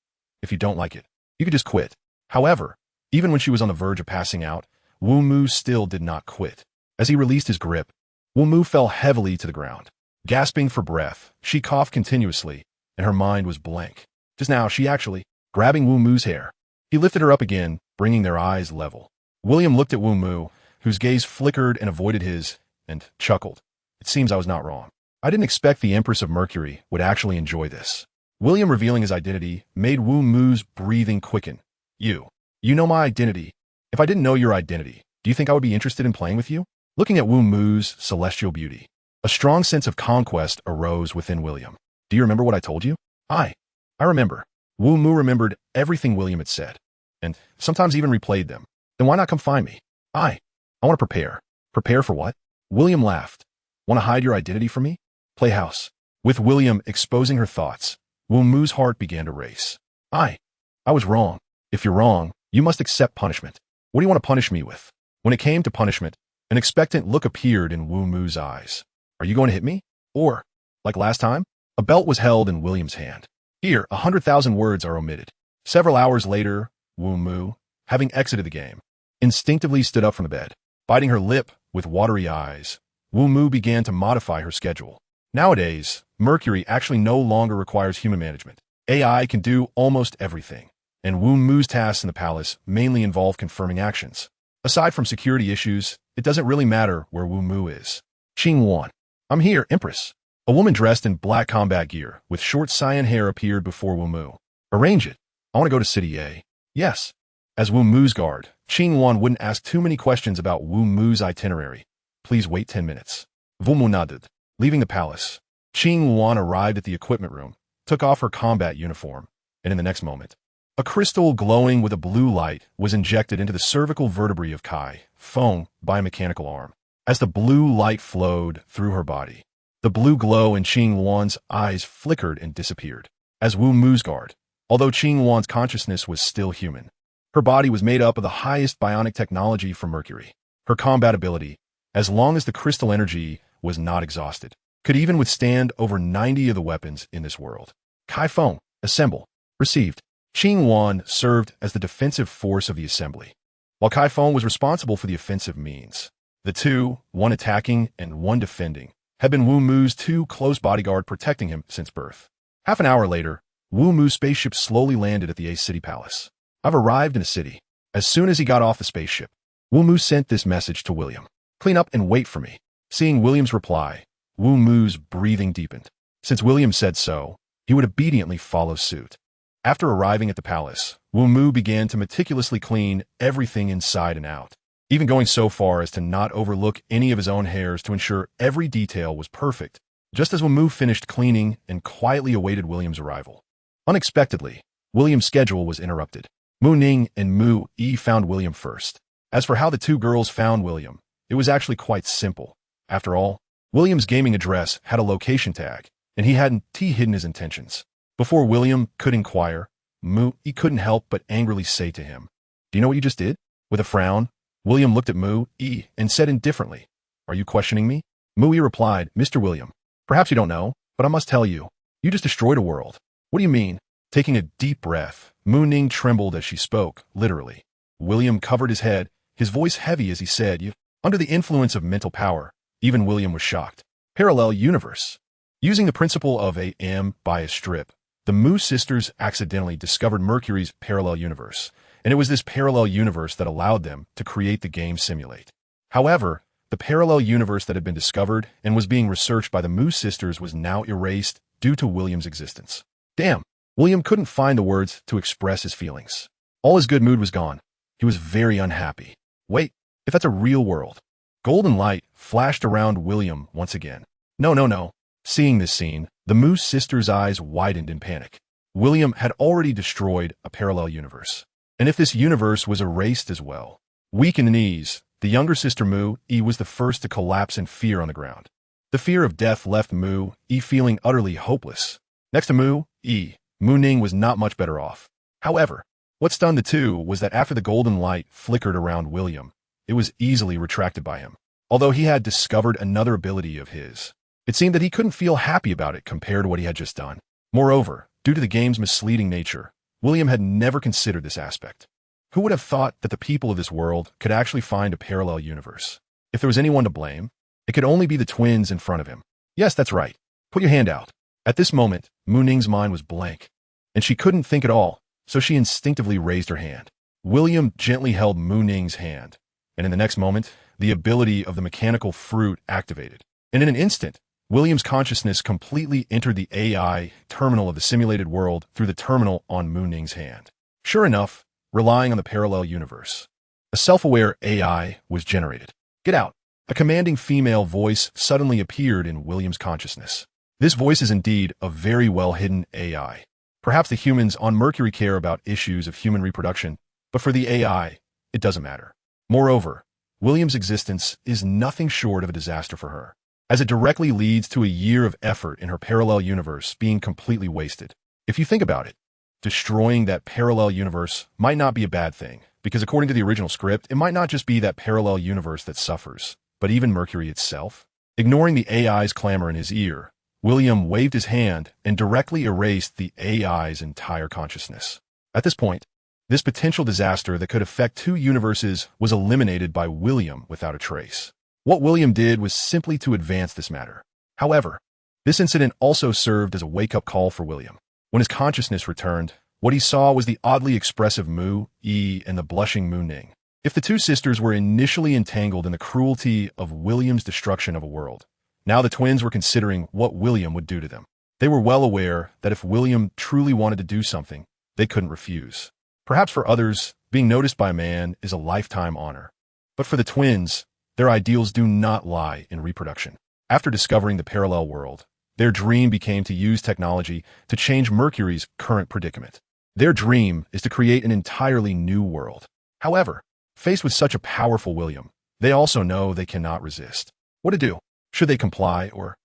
If you don't like it, you could just quit. However, even when she was on the verge of passing out, Wu Mu still did not quit. As he released his grip, Wu Mu fell heavily to the ground. Gasping for breath, she coughed continuously, and her mind was blank. Just now, she actually, grabbing Wu Mu's hair. He lifted her up again, bringing their eyes level. William looked at Wu Mu, whose gaze flickered and avoided his, and chuckled. It seems I was not wrong. I didn't expect the Empress of Mercury would actually enjoy this. William revealing his identity made Wu Mu's breathing quicken. You know my identity. If I didn't know your identity, do you think I would be interested in playing with you? Looking at Wu Mu's celestial beauty, a strong sense of conquest arose within William. Do you remember what I told you? I remember. Wu Mu remembered everything William had said, and sometimes even replayed them. Then why not come find me? I want to prepare. Prepare for what? William laughed. Want to hide your identity from me? Playhouse. With William exposing her thoughts, Wu Mu's heart began to race. I was wrong. If you're wrong, you must accept punishment. What do you want to punish me with? When it came to punishment, an expectant look appeared in Wu Mu's eyes. Are you going to hit me? Or, like last time, a belt was held in William's hand. Here, 100,000 words are omitted. Several hours later, Wu Mu, having exited the game, instinctively stood up from the bed. Biting her lip with watery eyes, Wu Mu began to modify her schedule. Nowadays, Mercury actually no longer requires human management. AI can do almost everything, and Wu Mu's tasks in the palace mainly involve confirming actions. Aside from security issues, it doesn't really matter where Wu Mu is. Qing Wan. I'm here, Empress. A woman dressed in black combat gear with short cyan hair appeared before Wu Mu. Arrange it. I want to go to City A. Yes. As Wu Mu's guard, Qing Wan wouldn't ask too many questions about Wu Mu's itinerary. Please wait 10 minutes. Wu Mu nodded. Leaving the palace, Qing Wan arrived at the equipment room, took off her combat uniform, and in the next moment, a crystal glowing with a blue light was injected into the cervical vertebrae of Kai Feng by a mechanical arm. As the blue light flowed through her body, the blue glow in Qing Wan's eyes flickered and disappeared. As Wu Mu's guard, although Qing Wan's consciousness was still human, her body was made up of the highest bionic technology from Mercury. Her combat ability, as long as the crystal energy was not exhausted, could even withstand over 90 of the weapons in this world. Kai Feng, assemble. Received. Qing Wan served as the defensive force of the assembly, while Kai Feng was responsible for the offensive means. The two, one attacking and one defending, had been Wu Mu's two close bodyguard protecting him since birth. Half an hour later, Wu Mu's spaceship slowly landed at the A City Palace. I've arrived in a city. As soon as he got off the spaceship, Wu Mu sent this message to William. Clean up and wait for me. Seeing William's reply, Wu Mu's breathing deepened. Since William said so, he would obediently follow suit. After arriving at the palace, Wu Mu began to meticulously clean everything inside and out, even going so far as to not overlook any of his own hairs to ensure every detail was perfect. Just as Wu Mu finished cleaning and quietly awaited William's arrival, unexpectedly, William's schedule was interrupted. Mu Ning and Mu Yi found William first. As for how the two girls found William, it was actually quite simple. After all, William's gaming address had a location tag, and he hadn't hidden his intentions. Before William could inquire, Mu Yi couldn't help but angrily say to him, "Do you know what you just did?" With a frown, William looked at Mu Yi and said indifferently, "Are you questioning me?" Mu Yi replied, "Mr. William, perhaps you don't know, but I must tell you, you just destroyed a world." "What do you mean?" Taking a deep breath, Mu Ning trembled as she spoke, literally. William covered his head, his voice heavy as he said, "You." Under the influence of mental power, even William was shocked. Parallel universe. Using the principle of a M bias strip, the Mu sisters accidentally discovered Mercury's parallel universe, and it was this parallel universe that allowed them to create the game Simulate. However, the parallel universe that had been discovered and was being researched by the Mu sisters was now erased due to William's existence. Damn, William couldn't find the words to express his feelings. All his good mood was gone. He was very unhappy. Wait, if that's a real world. Golden light flashed around William once again. No. Seeing this scene, the Mu sisters' eyes widened in panic. William had already destroyed a parallel universe. And if this universe was erased as well, weak in the knees, the younger sister Mu Yi was the first to collapse in fear on the ground. The fear of death left Mu Yi feeling utterly hopeless. Next to Mu Yi, Mu Ning was not much better off. However, what stunned the two was that after the golden light flickered around William, it was easily retracted by him. Although he had discovered another ability of his, it seemed that he couldn't feel happy about it compared to what he had just done. Moreover, due to the game's misleading nature, William had never considered this aspect. Who would have thought that the people of this world could actually find a parallel universe? If there was anyone to blame, it could only be the twins in front of him. Yes, that's right. Put your hand out. At this moment, Mu Ning's mind was blank, and she couldn't think at all, so she instinctively raised her hand. William gently held Mu Ning's hand, and in the next moment, the ability of the mechanical fruit activated. And in an instant, William's consciousness completely entered the AI terminal of the simulated world through the terminal on Mu Ning's hand. Sure enough, relying on the parallel universe, a self-aware AI was generated. "Get out." A commanding female voice suddenly appeared in William's consciousness. This voice is indeed a very well-hidden AI. Perhaps the humans on Mercury care about issues of human reproduction, but for the AI, it doesn't matter. Moreover, William's existence is nothing short of a disaster for her, as it directly leads to a year of effort in her parallel universe being completely wasted. If you think about it, destroying that parallel universe might not be a bad thing, because according to the original script, it might not just be that parallel universe that suffers, but even Mercury itself. Ignoring the AI's clamor in his ear, William waved his hand and directly erased the AI's entire consciousness. At this point, this potential disaster that could affect two universes was eliminated by William without a trace. What William did was simply to advance this matter. However, this incident also served as a wake-up call for William. When his consciousness returned, what he saw was the oddly expressive Mu, Yi, and the blushing Mu Ning. If the two sisters were initially entangled in the cruelty of William's destruction of a world, now the twins were considering what William would do to them. They were well aware that if William truly wanted to do something, they couldn't refuse. Perhaps for others, being noticed by a man is a lifetime honor. But for the twins, their ideals do not lie in reproduction. After discovering the parallel world, their dream became to use technology to change Mercury's current predicament. Their dream is to create an entirely new world. However, faced with such a powerful William, they also know they cannot resist. What to do? Should they comply or?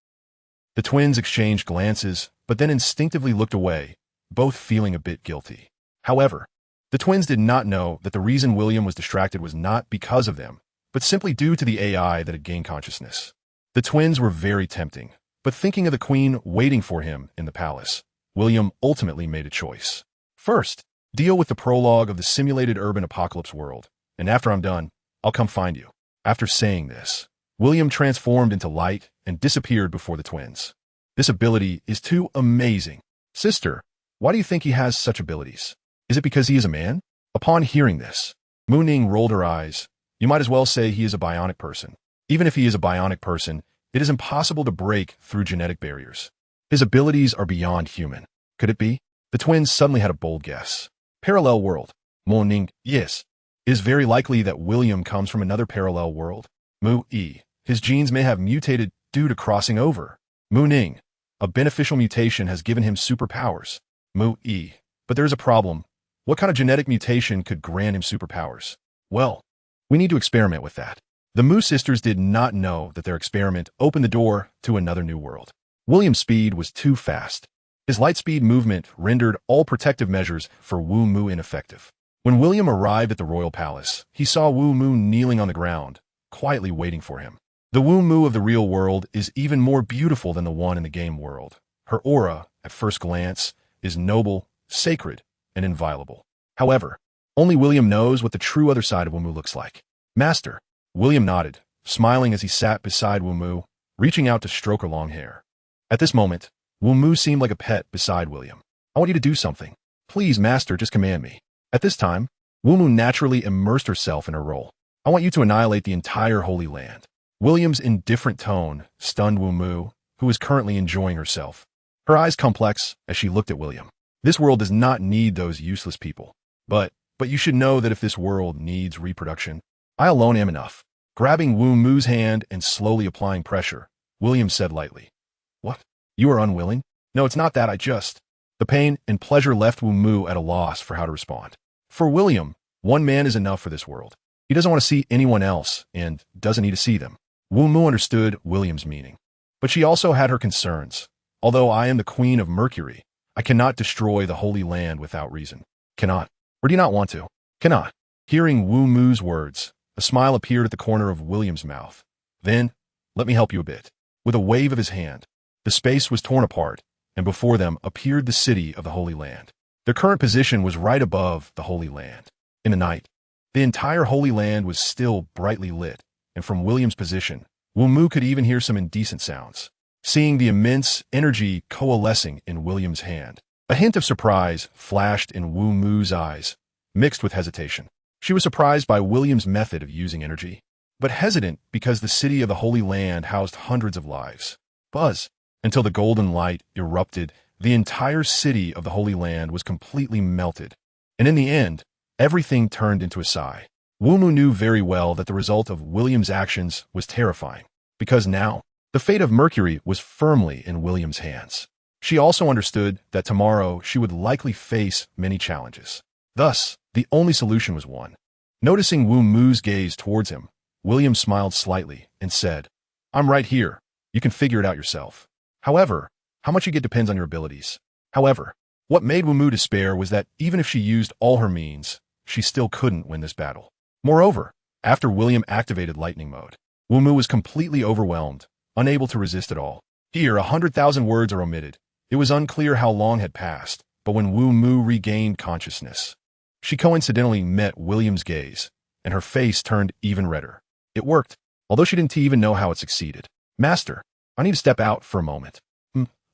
The twins exchanged glances, but then instinctively looked away, both feeling a bit guilty. However, the twins did not know that the reason William was distracted was not because of them, but simply due to the AI that had gained consciousness. The twins were very tempting, but thinking of the queen waiting for him in the palace, William ultimately made a choice. First, deal with the prologue of the simulated urban apocalypse world, and after I'm done, I'll come find you. After saying this, William transformed into light and disappeared before the twins. This ability is too amazing. Sister, why do you think he has such abilities? Is it because he is a man? Upon hearing this, Mu Ning rolled her eyes. You might as well say he is a bionic person. Even if he is a bionic person, it is impossible to break through genetic barriers. His abilities are beyond human. Could it be? The twins suddenly had a bold guess. Parallel world. Mu Ning, yes. It is very likely that William comes from another parallel world. Mu Yi. His genes may have mutated due to crossing over. Mu Ning. A beneficial mutation has given him superpowers. Mu Yi. But there is a problem. What kind of genetic mutation could grant him superpowers? Well, we need to experiment with that. The Mu sisters did not know that their experiment opened the door to another new world. William's speed was too fast. His light-speed movement rendered all protective measures for Wu Mu ineffective. When William arrived at the royal palace, he saw Wu Mu kneeling on the ground, quietly waiting for him. The Wu Mu of the real world is even more beautiful than the one in the game world. Her aura, at first glance, is noble, sacred, and inviolable. However, only William knows what the true other side of Wu Mu looks like. Master. William nodded, smiling as he sat beside Wu Mu, reaching out to stroke her long hair. At this moment, Wu Mu seemed like a pet beside William. I want you to do something. Please, Master, just command me. At this time, Wu Mu naturally immersed herself in her role. I want you to annihilate the entire Holy Land. William's indifferent tone stunned Wu Mu, who was currently enjoying herself. Her eyes complex as she looked at William. This world does not need those useless people. But you should know that if this world needs reproduction, I alone am enough. Grabbing Wu Mu's hand and slowly applying pressure, William said lightly, What? You are unwilling? No, it's not that, The pain and pleasure left Wu Mu at a loss for how to respond. For William, one man is enough for this world. He doesn't want to see anyone else and doesn't need to see them. Wu Mu understood William's meaning. But she also had her concerns. Although I am the queen of Mercury, I cannot destroy the Holy Land without reason. Cannot. Or do you not want to? Cannot. Hearing Wu Mu's words, a smile appeared at the corner of William's mouth. Then, let me help you a bit. With a wave of his hand, the space was torn apart, and before them appeared the city of the Holy Land. Their current position was right above the Holy Land. In the night, the entire Holy Land was still brightly lit, and from William's position, Wu Mu could even hear some indecent sounds. Seeing the immense energy coalescing in William's hand, a hint of surprise flashed in Wu Mu's eyes, mixed with hesitation. She was surprised by William's method of using energy, but hesitant because the city of the Holy Land housed hundreds of lives. Buzz. Until the golden light erupted, the entire city of the Holy Land was completely melted. And in the end, everything turned into a sigh. Wu Mu knew very well that the result of William's actions was terrifying, because now, the fate of Mercury was firmly in William's hands. She also understood that tomorrow she would likely face many challenges. Thus, the only solution was one. Noticing Wu Mu's gaze towards him, William smiled slightly and said, I'm right here. You can figure it out yourself. However, how much you get depends on your abilities. However, what made Wu Mu despair was that even if she used all her means, she still couldn't win this battle. Moreover, after William activated lightning mode, Wu Mu was completely overwhelmed, unable to resist at all. Here, 100,000 words are omitted. It was unclear how long had passed, but when Wu Mu regained consciousness, she coincidentally met William's gaze, and her face turned even redder. It worked, although she didn't even know how it succeeded. Master, I need to step out for a moment.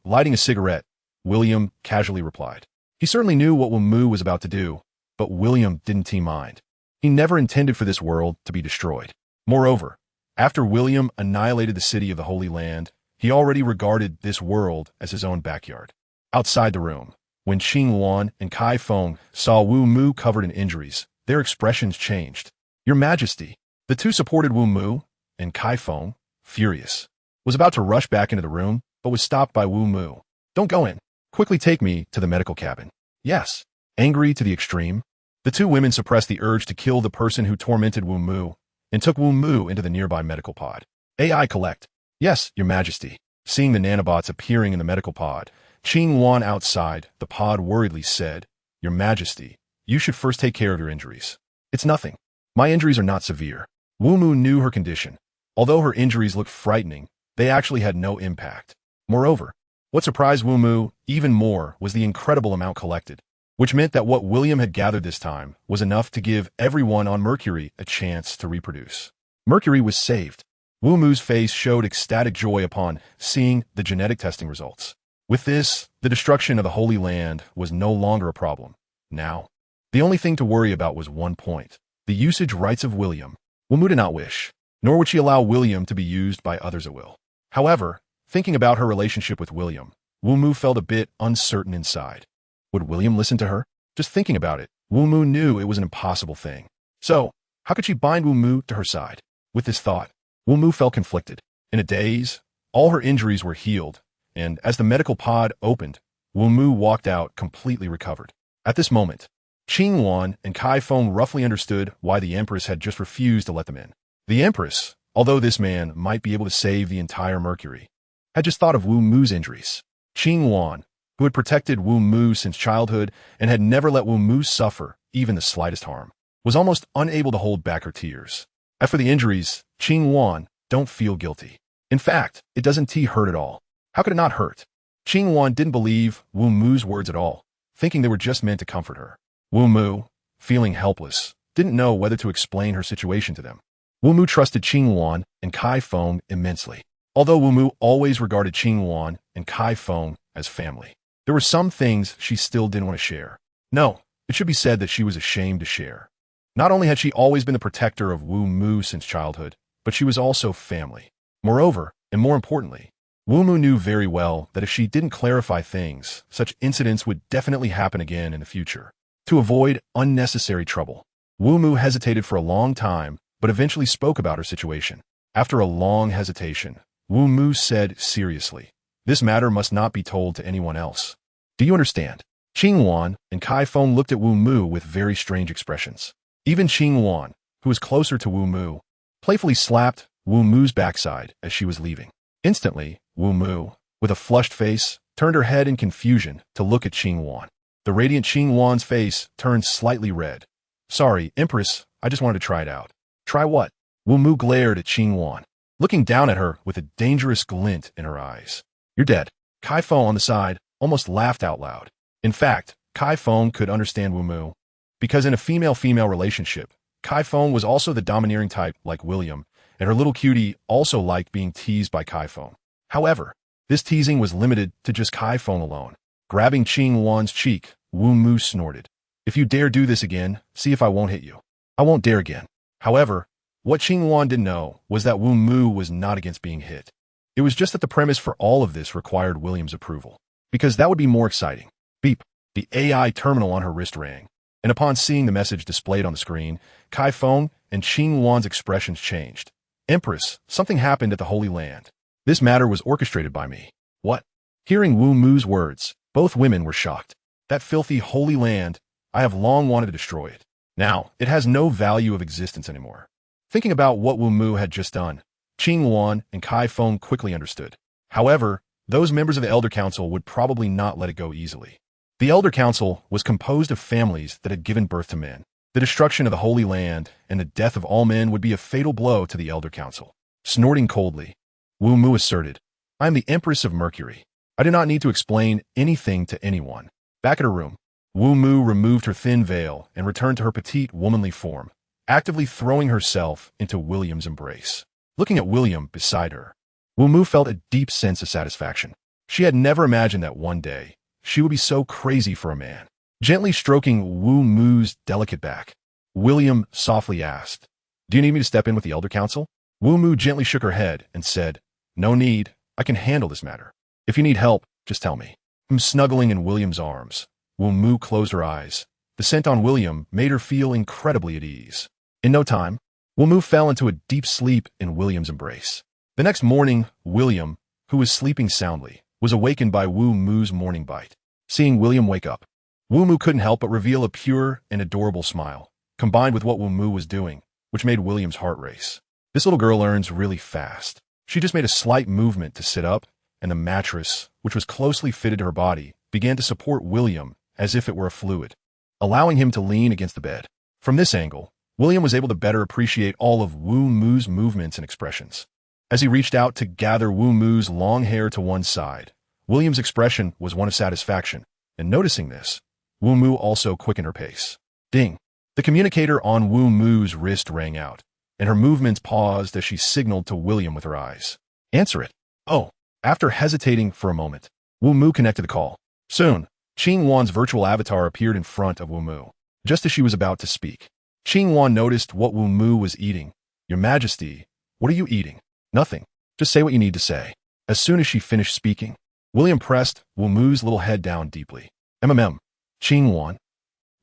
Lighting a cigarette, William casually replied. He certainly knew what Wu Mu was about to do, but William didn't mind. He never intended for this world to be destroyed. Moreover, after William annihilated the city of the Holy Land, he already regarded this world as his own backyard. Outside the room, when Qing Wan and Kai Feng saw Wu Mu covered in injuries, their expressions changed. Your Majesty, the two supported Wu Mu, and Kai Feng, furious, was about to rush back into the room, but was stopped by Wu Mu. Don't go in. Quickly take me to the medical cabin. Yes. Angry to the extreme, the two women suppressed the urge to kill the person who tormented Wu Mu and took Wu Mu into the nearby medical pod. AI collect. Yes, Your Majesty. Seeing the nanobots appearing in the medical pod, Qing Wan outside the pod worriedly said, Your Majesty, you should first take care of your injuries. It's nothing. My injuries are not severe. Wu Mu knew her condition. Although her injuries looked frightening, they actually had no impact. Moreover, what surprised Wu Mu even more was the incredible amount collected, which meant that what William had gathered this time was enough to give everyone on Mercury a chance to reproduce. Mercury was saved. Wu Mu's face showed ecstatic joy upon seeing the genetic testing results. With this, the destruction of the Holy Land was no longer a problem. Now, the only thing to worry about was one point: the usage rights of William. Wu Mu did not wish, nor would she allow William to be used by others at will. However, thinking about her relationship with William, Wu Mu felt a bit uncertain inside. Would William listen to her? Just thinking about it, Wu Mu knew it was an impossible thing. So, how could she bind Wu Mu to her side? With this thought, Wu Mu felt conflicted. In a daze, all her injuries were healed, and as the medical pod opened, Wu Mu walked out completely recovered. At this moment, Qing Wan and Kai Feng roughly understood why the Empress had just refused to let them in. The Empress, although this man might be able to save the entire Mercury, had just thought of Wu Mu's injuries. Qing Wan, who had protected Wu Mu since childhood and had never let Wu Mu suffer even the slightest harm, was almost unable to hold back her tears. As for the injuries, Qing Wan, don't feel guilty. In fact, it doesn't hurt at all. How could it not hurt? Qing Wan didn't believe Wu Mu's words at all, thinking they were just meant to comfort her. Wu Mu, feeling helpless, didn't know whether to explain her situation to them. Wu Mu trusted Qing Wan and Kai Feng immensely. Although Wu Mu always regarded Qing Wan and Kai Feng as family, there were some things she still didn't want to share. No, it should be said that she was ashamed to share. Not only had she always been the protector of Wu Mu since childhood, but she was also family. Moreover, and more importantly, Wu Mu knew very well that if she didn't clarify things, such incidents would definitely happen again in the future. To avoid unnecessary trouble, Wu Mu hesitated for a long time, but eventually spoke about her situation. After a long hesitation, Wu Mu said seriously, This matter must not be told to anyone else. Do you understand? Qing Wan and Kai Feng looked at Wu Mu with very strange expressions. Even Qing Wan, who was closer to Wu Mu, playfully slapped Wu Mu's backside as she was leaving. Instantly, Wu Mu, with a flushed face, turned her head in confusion to look at Qing Wan. The radiant Qing Wan's face turned slightly red. Sorry, Empress, I just wanted to try it out. Try what? Wu Mu glared at Qing Wan, looking down at her with a dangerous glint in her eyes. You're dead. Kai Feng on the side almost laughed out loud. In fact, Kai Feng could understand Wu Mu, because in a female-female relationship, Kai Feng was also the domineering type like William, and her little cutie also liked being teased by Kai Feng. However, this teasing was limited to just Kai Feng alone. Grabbing Qing Wan's cheek, Wu Mu snorted. If you dare do this again, see if I won't hit you. I won't dare again. However, what Qing Wan didn't know was that Wu Mu was not against being hit. It was just that the premise for all of this required William's approval, because that would be more exciting. Beep. The AI terminal on her wrist rang, and upon seeing the message displayed on the screen, Kai Feng and Qing Wan's expressions changed. Empress, something happened at the Holy Land. This matter was orchestrated by me. What? Hearing Wu Mu's words, both women were shocked. That filthy Holy Land, I have long wanted to destroy it. Now, it has no value of existence anymore. Thinking about what Wu Mu had just done, Qing Wan and Kai Feng quickly understood. However, those members of the Elder Council would probably not let it go easily. The Elder Council was composed of families that had given birth to men. The destruction of the Holy Land and the death of all men would be a fatal blow to the Elder Council. Snorting coldly, Wu Mu asserted. I am the Empress of Mercury. I do not need to explain anything to anyone. Back at her room, Wu Mu removed her thin veil and returned to her petite, womanly form, actively throwing herself into William's embrace. Looking at William beside her, Wu Mu felt a deep sense of satisfaction. She had never imagined that one day she would be so crazy for a man. Gently stroking Wu Mu's delicate back, William softly asked, Do you need me to step in with the Elder Council? Wu Mu gently shook her head and said, No need, I can handle this matter. If you need help, just tell me. Snuggling in William's arms, Wu Mu closed her eyes. The scent on William made her feel incredibly at ease. In no time, Wu Mu fell into a deep sleep in William's embrace. The next morning, William, who was sleeping soundly, was awakened by Wu Mu's morning bite. Seeing William wake up, Wu Mu couldn't help but reveal a pure and adorable smile, combined with what Wu Mu was doing, which made William's heart race. This little girl learns really fast. She just made a slight movement to sit up, and the mattress, which was closely fitted to her body, began to support William as if it were a fluid, allowing him to lean against the bed. From this angle, William was able to better appreciate all of Wu Mu's movements and expressions. As he reached out to gather Wu Mu's long hair to one side, William's expression was one of satisfaction, and noticing this, Wu Mu also quickened her pace. Ding! The communicator on Wu Mu's wrist rang out, and her movements paused as she signaled to William with her eyes. Answer it. Oh. After hesitating for a moment, Wu Mu connected the call. Soon, Qing Wan's virtual avatar appeared in front of Wu Mu. Just as she was about to speak, Qing Wan noticed what Wu Mu was eating. Your Majesty, what are you eating? Nothing. Just say what you need to say. As soon as she finished speaking, William pressed Wu Mu's little head down deeply. Qing Wan.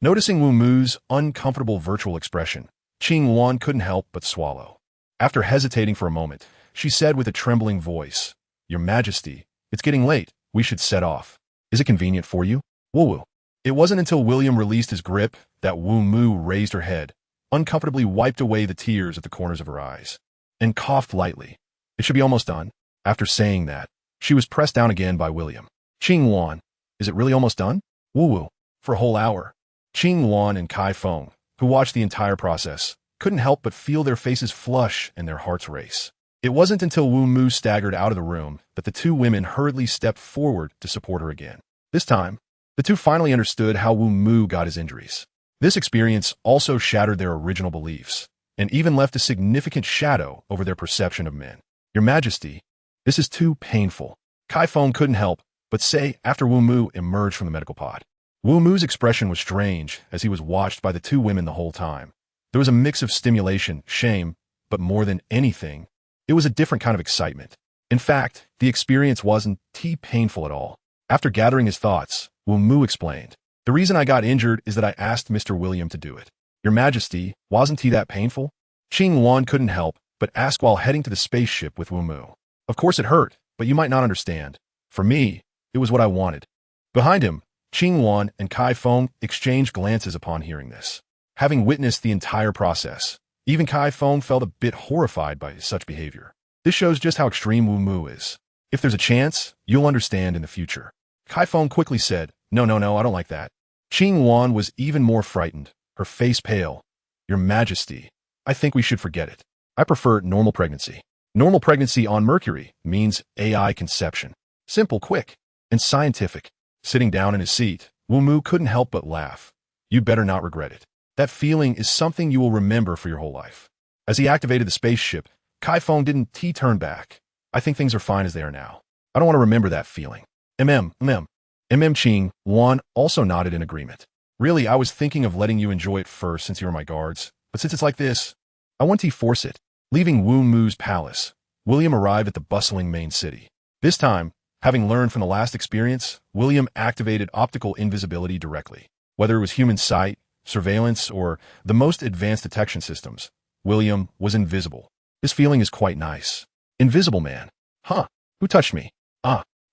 Noticing Wu Mu's uncomfortable virtual expression, Qing Wan couldn't help but swallow. After hesitating for a moment, she said with a trembling voice, Your Majesty, it's getting late. We should set off. Is it convenient for you? Wu. It wasn't until William released his grip that Wu Mu raised her head, uncomfortably wiped away the tears at the corners of her eyes, and coughed lightly. It should be almost done. After saying that, she was pressed down again by William. Qing Wan, is it really almost done? Wu. For a whole hour. Qing Wan and Kai Feng, who watched the entire process, couldn't help but feel their faces flush and their hearts race. It wasn't until Wu Mu staggered out of the room that the two women hurriedly stepped forward to support her again. This time, the two finally understood how Wu Mu got his injuries. This experience also shattered their original beliefs, and even left a significant shadow over their perception of men. Your Majesty, this is too painful. Kai Feng couldn't help but say after Wu Mu emerged from the medical pod. Wu Mu's expression was strange as he was watched by the two women the whole time. There was a mix of stimulation, shame, but more than anything, it was a different kind of excitement. In fact, the experience wasn't painful at all. After gathering his thoughts, Wu Mu explained, The reason I got injured is that I asked Mr. William to do it. Your Majesty, wasn't he that painful? Qing Wan couldn't help but ask while heading to the spaceship with Wu Mu. Of course it hurt, but you might not understand. For me, it was what I wanted. Behind him, Qing Wan and Kai Feng exchanged glances upon hearing this. Having witnessed the entire process, even Kai Feng felt a bit horrified by such behavior. This shows just how extreme Wu Mu is. If there's a chance, you'll understand in the future. Kai Feng quickly said, No, I don't like that. Qing Wan was even more frightened, her face pale. Your Majesty, I think we should forget it. I prefer normal pregnancy. Normal pregnancy on Mercury means AI conception. Simple, quick, and scientific. Sitting down in his seat, Wu Mu couldn't help but laugh. You better not regret it. That feeling is something you will remember for your whole life. As he activated the spaceship, Kai Feng didn't turn back. I think things are fine as they are now. I don't want to remember that feeling. Qing Wan also nodded in agreement. Really, I was thinking of letting you enjoy it first since you were my guards, but since it's like this, I want to force it. Leaving Wu Mu's palace, William arrived at the bustling main city. This time, having learned from the last experience, William activated optical invisibility directly. Whether it was human sight, surveillance, or the most advanced detection systems, William was invisible. This feeling is quite nice. Invisible man. Huh, who touched me?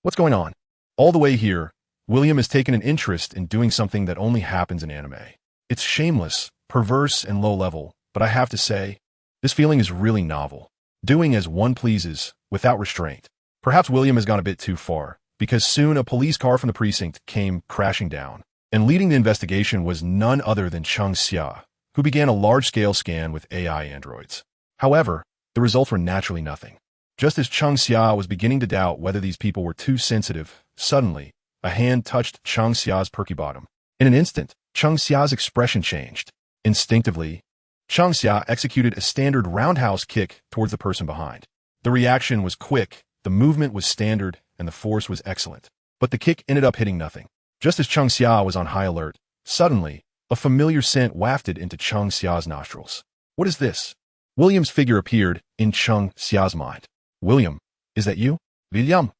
What's going on? All the way here, William has taken an interest in doing something that only happens in anime. It's shameless, perverse, and low level, but I have to say, this feeling is really novel. Doing as one pleases, without restraint. Perhaps William has gone a bit too far, because soon a police car from the precinct came crashing down, and leading the investigation was none other than Cheng Xia, who began a large-scale scan with AI androids. However, the results were naturally nothing. Just as Cheng Xia was beginning to doubt whether these people were too sensitive, suddenly, a hand touched Cheng Xia's perky bottom. In an instant, Cheng Xia's expression changed. Instinctively, Cheng Xia executed a standard roundhouse kick towards the person behind. The reaction was quick, the movement was standard, and the force was excellent. But the kick ended up hitting nothing. Just as Cheng Xia was on high alert, suddenly, a familiar scent wafted into Cheng Xia's nostrils. What is this? William's figure appeared in Cheng Xia's mind. William, is that you? William?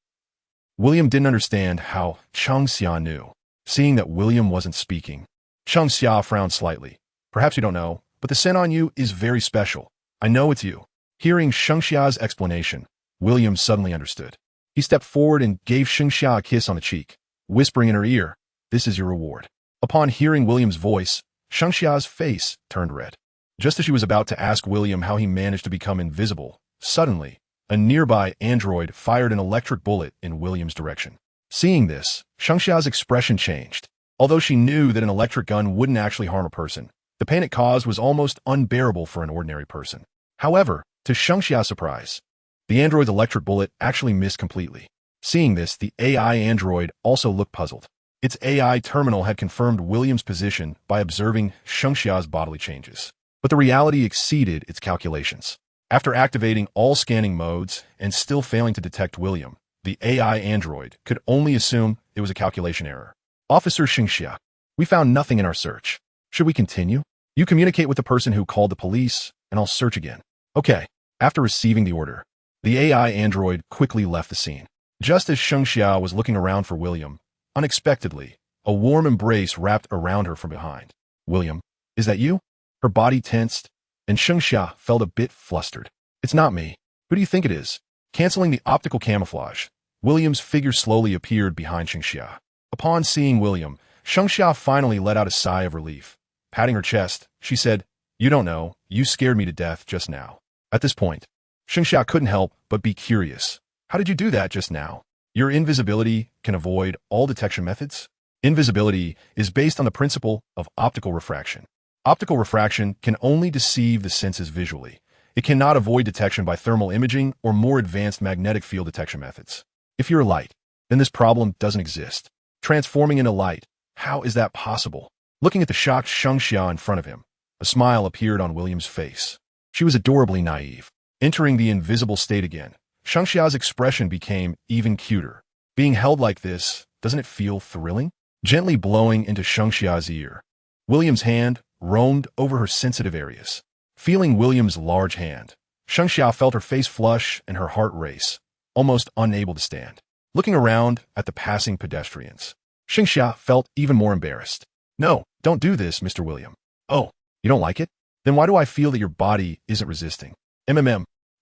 William didn't understand how Cheng Xia knew. Seeing that William wasn't speaking, Cheng Xia frowned slightly. Perhaps you don't know, but the scent on you is very special. I know it's you. Hearing Cheng Xia's explanation, William suddenly understood. He stepped forward and gave Cheng Xia a kiss on the cheek, whispering in her ear, "This is your reward." Upon hearing William's voice, Cheng Xia's face turned red. Just as she was about to ask William how he managed to become invisible, suddenly, a nearby android fired an electric bullet in William's direction. Seeing this, Cheng Xia's expression changed. Although she knew that an electric gun wouldn't actually harm a person, the pain it caused was almost unbearable for an ordinary person. However, to Cheng Xia's surprise, the android's electric bullet actually missed completely. Seeing this, the AI android also looked puzzled. Its AI terminal had confirmed William's position by observing Cheng Xia's bodily changes. But the reality exceeded its calculations. After activating all scanning modes and still failing to detect William, the AI android could only assume it was a calculation error. Officer Cheng Xia, we found nothing in our search. Should we continue? You communicate with the person who called the police, and I'll search again. Okay. After receiving the order, the AI android quickly left the scene. Just as Cheng Xia was looking around for William, unexpectedly, a warm embrace wrapped around her from behind. William, is that you? Her body tensed, and Cheng Xia felt a bit flustered. It's not me. Who do you think it is? Canceling the optical camouflage, William's figure slowly appeared behind Cheng Xia. Upon seeing William, Cheng Xia finally let out a sigh of relief. Patting her chest, she said, "You don't know, you scared me to death just now." At this point, Cheng Xia couldn't help but be curious. How did you do that just now? Your invisibility can avoid all detection methods? Invisibility is based on the principle of optical refraction. Optical refraction can only deceive the senses visually. It cannot avoid detection by thermal imaging or more advanced magnetic field detection methods. If you're light, then this problem doesn't exist. Transforming into light, how is that possible? Looking at the shocked Cheng Xia in front of him, a smile appeared on William's face. She was adorably naive. Entering the invisible state again, Cheng Xia's expression became even cuter. Being held like this, doesn't it feel thrilling? Gently blowing into Cheng Xia's ear, William's hand roamed over her sensitive areas. Feeling William's large hand, Cheng Xia felt her face flush and her heart race, almost unable to stand. Looking around at the passing pedestrians, Cheng Xia felt even more embarrassed. "No, don't do this, Mr. William." "Oh, you don't like it? Then why do I feel that your body isn't resisting?"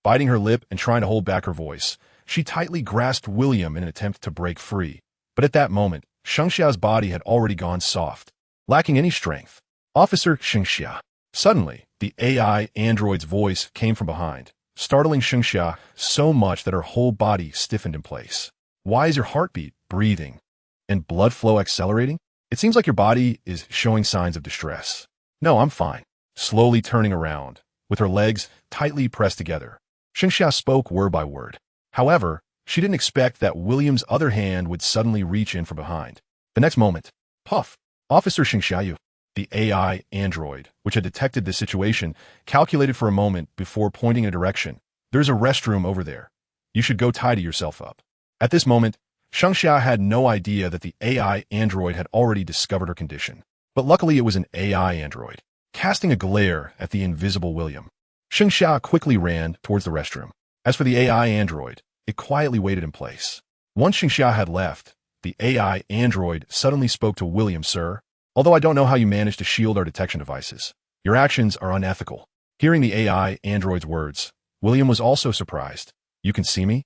Biting her lip and trying to hold back her voice, she tightly grasped William in an attempt to break free. But at that moment, Cheng Xia's body had already gone soft, lacking any strength. "Officer Cheng Xia." Suddenly, the AI android's voice came from behind, startling Cheng Xia so much that her whole body stiffened in place. "Why is your heartbeat, breathing, and blood flow accelerating? It seems like your body is showing signs of distress." "No, I'm fine." Slowly turning around, with her legs tightly pressed together, Cheng Xia spoke word by word. However, she didn't expect that William's other hand would suddenly reach in from behind. The next moment, puff! "Officer Cheng Xia, the AI android, which had detected the situation, calculated for a moment before pointing in a direction. "There's a restroom over there. You should go tidy yourself up." At this moment, Cheng Xia had no idea that the AI android had already discovered her condition. But luckily it was an AI android. Casting a glare at the invisible William, Cheng Xia quickly ran towards the restroom. As for the AI android, it quietly waited in place. Once Cheng Xia had left, the AI android suddenly spoke to William. "Sir, although I don't know how you managed to shield our detection devices, your actions are unethical." Hearing the AI android's words, William was also surprised. "You can see me?"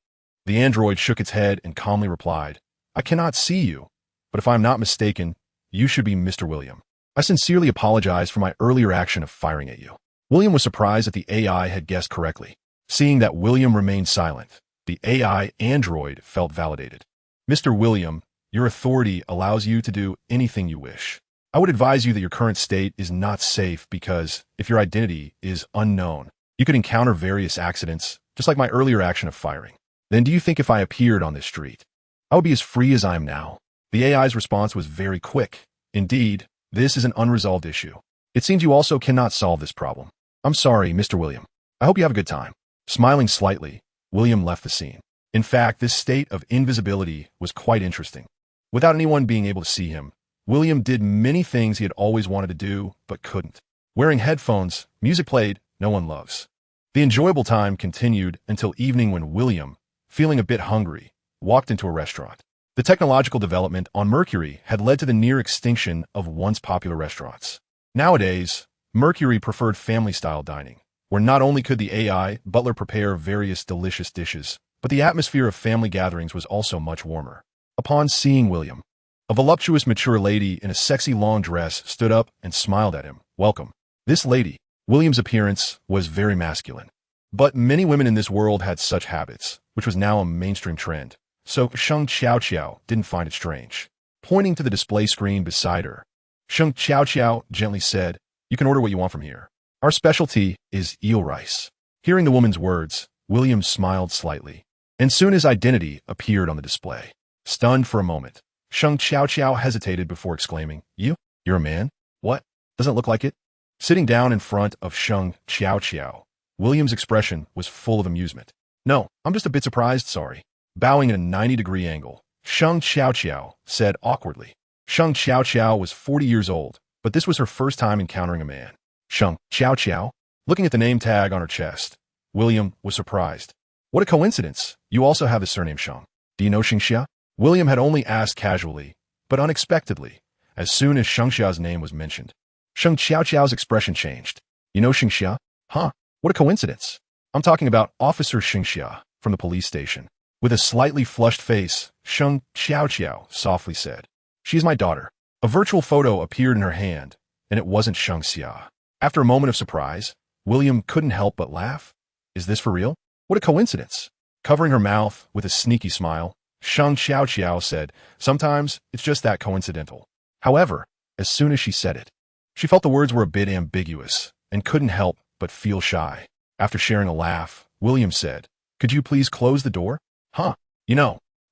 The android shook its head and calmly replied, "I cannot see you, but if I am not mistaken, you should be Mr. William. I sincerely apologize for my earlier action of firing at you." William was surprised that the AI had guessed correctly. Seeing that William remained silent, the AI android felt validated. "Mr. William, your authority allows you to do anything you wish. I would advise you that your current state is not safe because if your identity is unknown, you could encounter various accidents, just like my earlier action of firing. Then do you think if I appeared on this street, I would be as free as I am now? The AI's response was very quick. Indeed, this is an unresolved issue. It seems you also cannot solve this problem. I'm sorry, Mr. William. I hope you have a good time. Smiling slightly, William left the scene. In fact, this state of invisibility was quite interesting. Without anyone being able to see him, William did many things he had always wanted to do, but couldn't. Wearing headphones, music played, no one loves. The enjoyable time continued until evening when William, feeling a bit hungry, walked into a restaurant. The technological development on Mercury had led to the near extinction of once popular restaurants. Nowadays, Mercury preferred family-style dining, where not only could the AI butler prepare various delicious dishes, but the atmosphere of family gatherings was also much warmer. Upon seeing William, a voluptuous mature lady in a sexy long dress stood up and smiled at him. Welcome. This lady, William's appearance was very masculine. But many women in this world had such habits, which was now a mainstream trend. So Sheng Xiao didn't find it strange. Pointing to the display screen beside her, Sheng Xiao gently said, "You can order what you want from here. Our specialty is eel rice." Hearing the woman's words, William smiled slightly, and soon his identity appeared on the display. Stunned for a moment, Sheng Xiao hesitated before exclaiming, You're a man? What? Doesn't look like it?" Sitting down in front of Sheng Xiao, William's expression was full of amusement. "No, I'm just a bit surprised, sorry." Bowing at a 90-degree angle, Sheng Xiao said awkwardly. Sheng Xiao was 40 years old, but this was her first time encountering a man. Sheng Xiao? Looking at the name tag on her chest, William was surprised. "What a coincidence. You also have the surname Sheng. Do you know Xingxia?" William had only asked casually, but unexpectedly, as soon as Xingxia's name was mentioned. Sheng Xiao's expression changed. "You know Xingxia? Huh, what a coincidence. I'm talking about Officer Xingxia from the police station." With a slightly flushed face, Sheng Xiao softly said, "She's my daughter." A virtual photo appeared in her hand, and it wasn't Xingxia. After a moment of surprise, William couldn't help but laugh. "Is this for real? What a coincidence." Covering her mouth with a sneaky smile, Sheng Xiao said, "Sometimes it's just that coincidental." However, as soon as she said it, she felt the words were a bit ambiguous and couldn't help but feel shy. After sharing a laugh, William said, "Could you please close the door?" "Huh,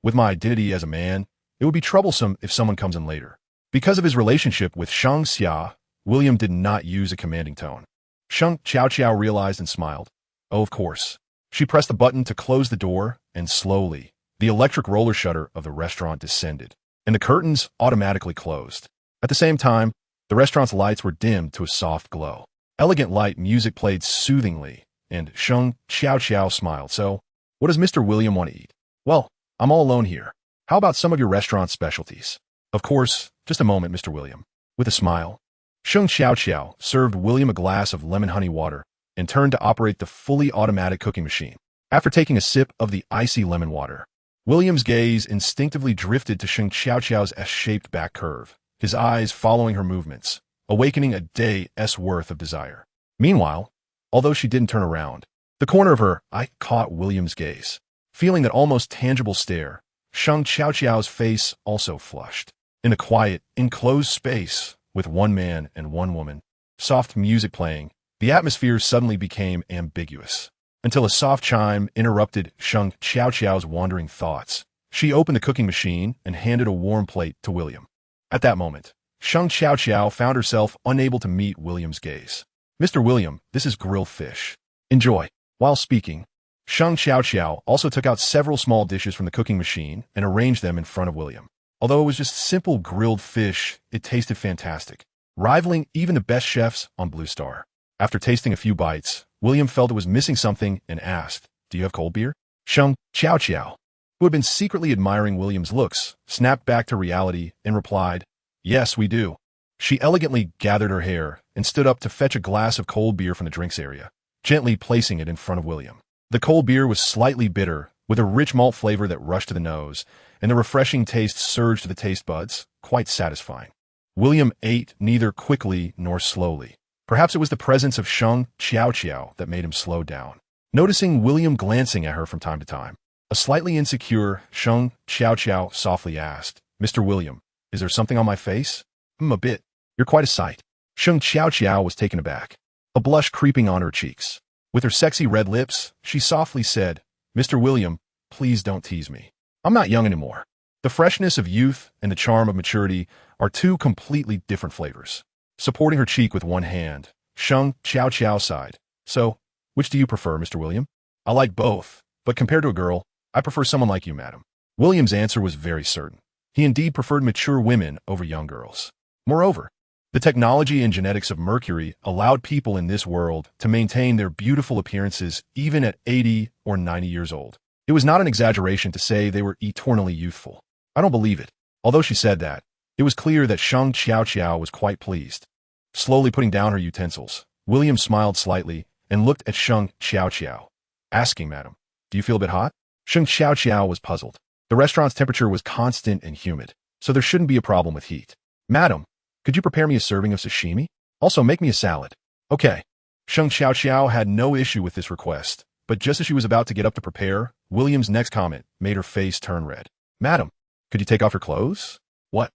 with my identity as a man, it would be troublesome if someone comes in later." Because of his relationship with Sheng Xia, William did not use a commanding tone. Sheng Xiao realized and smiled. "Oh, of course." She pressed the button to close the door, and slowly, the electric roller shutter of the restaurant descended, and the curtains automatically closed. At the same time, the restaurant's lights were dimmed to a soft glow. Elegant light music played soothingly, and Sheng Xiao smiled. "So, what does Mr. William want to eat?" "Well, I'm all alone here. How about some of your restaurant specialties?" "Of course, just a moment, Mr. William." With a smile, Sheng Xiao served William a glass of lemon honey water and turned to operate the fully automatic cooking machine. After taking a sip of the icy lemon water, William's gaze instinctively drifted to Sheng Xiao's S-shaped back curve, his eyes following her movements, awakening a day's worth of desire. Meanwhile, although she didn't turn around, the corner of her eye caught William's gaze. Feeling that almost tangible stare, Sheng Xiao's face also flushed. In a quiet, enclosed space, with one man and one woman, soft music playing, the atmosphere suddenly became ambiguous, until a soft chime interrupted Sheng Xiao's wandering thoughts. She opened the cooking machine and handed a warm plate to William. At that moment, Sheng Xiao found herself unable to meet William's gaze. "Mr. William, this is grilled fish. Enjoy." While speaking, Sheng Xiao also took out several small dishes from the cooking machine and arranged them in front of William. Although it was just simple grilled fish, it tasted fantastic, rivaling even the best chefs on Blue Star. After tasting a few bites, William felt it was missing something and asked, "Do you have cold beer?" Sheng Xiao, who had been secretly admiring William's looks, snapped back to reality and replied, "Yes, we do." She elegantly gathered her hair and stood up to fetch a glass of cold beer from the drinks area, gently placing it in front of William. The cold beer was slightly bitter, with a rich malt flavor that rushed to the nose, and the refreshing taste surged to the taste buds, quite satisfying. William ate neither quickly nor slowly. Perhaps it was the presence of Sheng Xiao that made him slow down. Noticing William glancing at her from time to time, a slightly insecure Sheng Xiao softly asked, "Mr. William, is there something on my face?" A bit. You're quite a sight." Sheng Xiao was taken aback, a blush creeping on her cheeks. With her sexy red lips, she softly said, "Mr. William, please don't tease me. I'm not young anymore." The freshness of youth and the charm of maturity are two completely different flavors. Supporting her cheek with one hand, Sheng Qiao sighed. "So, which do you prefer, Mr. William?" "I like both, but compared to a girl, I prefer someone like you, madam." William's answer was very certain. He indeed preferred mature women over young girls. Moreover, the technology and genetics of Mercury allowed people in this world to maintain their beautiful appearances even at 80 or 90 years old. It was not an exaggeration to say they were eternally youthful. I don't believe it. Although she said that, it was clear that Sheng Qiao was quite pleased. Slowly putting down her utensils, William smiled slightly and looked at Sheng Qiao, asking, "Madam, do you feel a bit hot?" Sheng Qiao was puzzled. The restaurant's temperature was constant and humid, so there shouldn't be a problem with heat. "Madam, could you prepare me a serving of sashimi? Also make me a salad." "Okay." Sheng Qiao had no issue with this request, but just as she was about to get up to prepare, William's next comment made her face turn red. "Madam, could you take off your clothes?" What?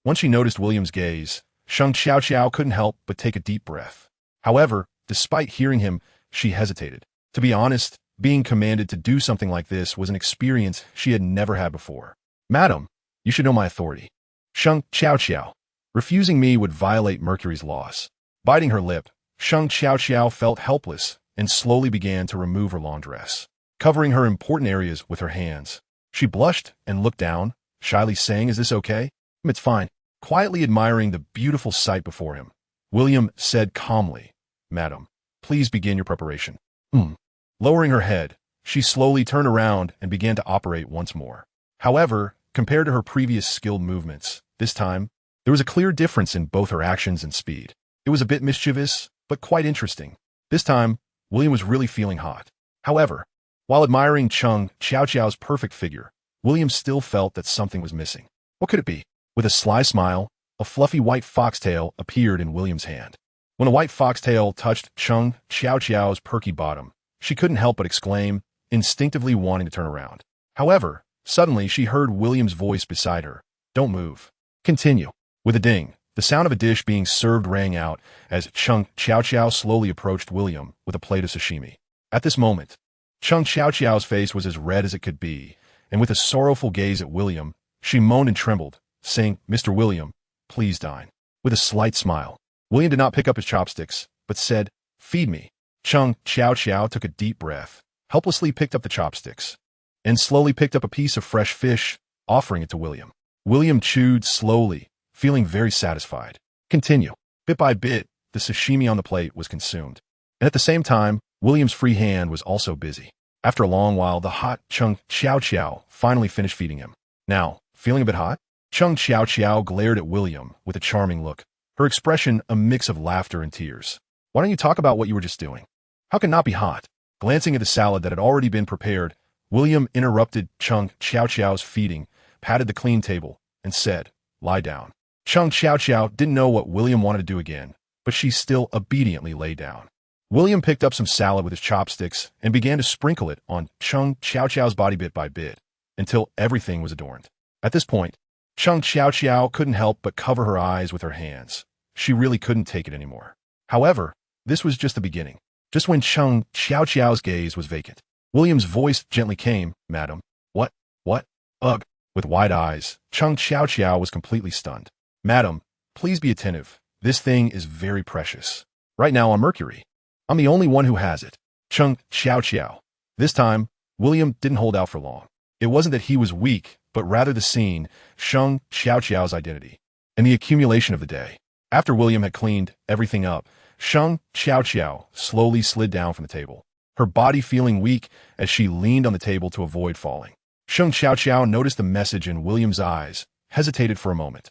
Once she noticed William's gaze, Sheng Qiao couldn't help but take a deep breath. However, despite hearing him, she hesitated. To be honest, being commanded to do something like this was an experience she had never had before. "Madam, you should know my authority." Sheng Qiao. "Refusing me would violate Mercury's laws." Biting her lip, Sheng Qiao felt helpless and slowly began to remove her long dress, covering her important areas with her hands. She blushed and looked down, shyly saying, "Is this okay?" "It's fine." Quietly admiring the beautiful sight before him, William said calmly, "Madam, please begin your preparation." Lowering her head, she slowly turned around and began to operate once more. However, compared to her previous skilled movements, this time, there was a clear difference in both her actions and speed. It was a bit mischievous, but quite interesting. This time, William was really feeling hot. However, while admiring Sheng Qiao's perfect figure, William still felt that something was missing. What could it be? With a sly smile, a fluffy white foxtail appeared in William's hand. When a white foxtail touched Sheng Qiao's perky bottom, she couldn't help but exclaim, instinctively wanting to turn around. However, suddenly she heard William's voice beside her. "Don't move. Continue." With a ding, the sound of a dish being served rang out as Sheng Qiao slowly approached William with a plate of sashimi. At this moment, Sheng Qiao's face was as red as it could be, and with a sorrowful gaze at William, she moaned and trembled, saying, "Mr. William, please dine." With a slight smile, William did not pick up his chopsticks, but said, "Feed me." Sheng Qiao took a deep breath, helplessly picked up the chopsticks, and slowly picked up a piece of fresh fish, offering it to William. William chewed slowly, feeling very satisfied. Continue. Bit by bit, the sashimi on the plate was consumed. And at the same time, William's free hand was also busy. After a long while, the hot Sheng Qiao finally finished feeding him. "Now, feeling a bit hot?" Sheng Qiao glared at William with a charming look, her expression a mix of laughter and tears. "Why don't you talk about what you were just doing? How can it not be hot?" Glancing at the salad that had already been prepared, William interrupted Sheng Qiao's feeding, patted the clean table, and said, "Lie down." Sheng Qiao didn't know what William wanted to do again, but she still obediently lay down. William picked up some salad with his chopsticks and began to sprinkle it on Sheng Qiao's body bit by bit, until everything was adorned. At this point, Sheng Qiao couldn't help but cover her eyes with her hands. She really couldn't take it anymore. However, this was just the beginning. Just when Sheng Qiao's gaze was vacant, William's voice gently came, "Madam." What? Ugh. With wide eyes, Sheng Qiao was completely stunned. "Madam, please be attentive. This thing is very precious. Right now on Mercury. I'm the only one who has it." Sheng Qiao. This time, William didn't hold out for long. It wasn't that he was weak, but rather the scene, Sheng Qiao's identity, and the accumulation of the day. After William had cleaned everything up, Sheng Qiao slowly slid down from the table, her body feeling weak as she leaned on the table to avoid falling. Sheng Qiao noticed the message in William's eyes, hesitated for a moment,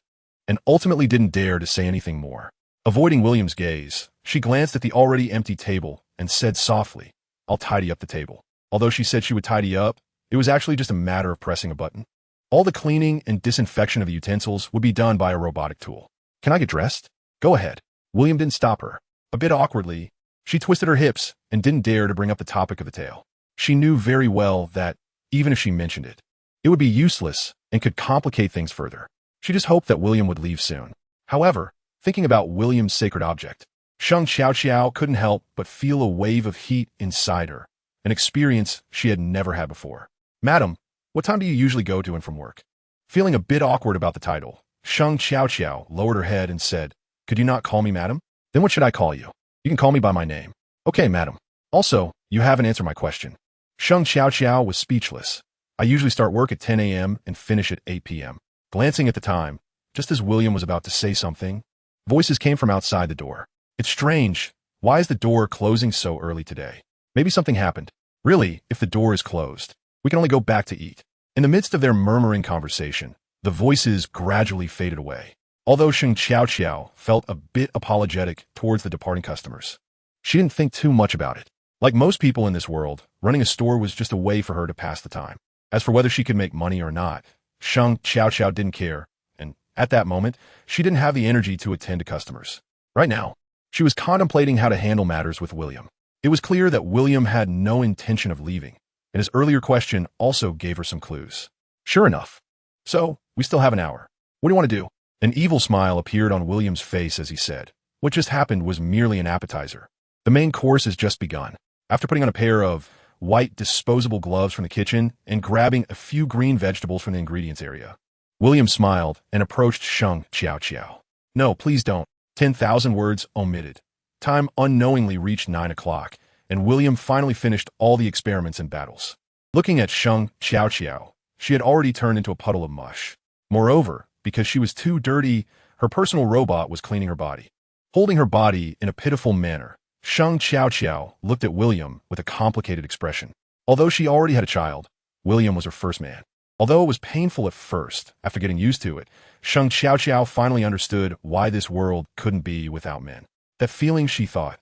and ultimately didn't dare to say anything more. Avoiding William's gaze, she glanced at the already empty table and said softly, "I'll tidy up the table." Although she said she would tidy up, it was actually just a matter of pressing a button. All the cleaning and disinfection of the utensils would be done by a robotic tool. "Can I get dressed?" "Go ahead." William didn't stop her. A bit awkwardly, she twisted her hips and didn't dare to bring up the topic of the tail. She knew very well that, even if she mentioned it, it would be useless and could complicate things further. She just hoped that William would leave soon. However, thinking about William's sacred object, Sheng Xiao couldn't help but feel a wave of heat inside her, an experience she had never had before. Madam, what time do you usually go to and from work? Feeling a bit awkward about the title, Sheng Xiao lowered her head and said, could you not call me madam? Then what should I call you? You can call me by my name. Okay, madam. Also, you haven't answered my question. Sheng Xiao was speechless. I usually start work at 10 a.m. and finish at 8 p.m. Glancing at the time, just as William was about to say something, voices came from outside the door. It's strange. Why is the door closing so early today? Maybe something happened. Really, if the door is closed, we can only go back to eat. In the midst of their murmuring conversation, the voices gradually faded away. Although Sheng Xiao felt a bit apologetic towards the departing customers, she didn't think too much about it. Like most people in this world, running a store was just a way for her to pass the time. As for whether she could make money or not, Sheng Xiao didn't care, and at that moment, she didn't have the energy to attend to customers. Right now, she was contemplating how to handle matters with William. It was clear that William had no intention of leaving, and his earlier question also gave her some clues. Sure enough. So, we still have an hour. What do you want to do? An evil smile appeared on William's face as he said, what just happened was merely an appetizer. The main course has just begun. After putting on a pair of white disposable gloves from the kitchen and grabbing a few green vegetables from the ingredients area, William smiled and approached Sheng Xiao. No, please don't. 10,000 words omitted. Time unknowingly reached 9 o'clock, and William finally finished all the experiments and battles. Looking at Sheng Xiao, she had already turned into a puddle of mush. Moreover, because she was too dirty, her personal robot was cleaning her body. Holding her body in a pitiful manner, Sheng Xiao looked at William with a complicated expression. Although she already had a child, William was her first man. Although it was painful at first, after getting used to it, Sheng Xiao finally understood why this world couldn't be without men. That feeling she thought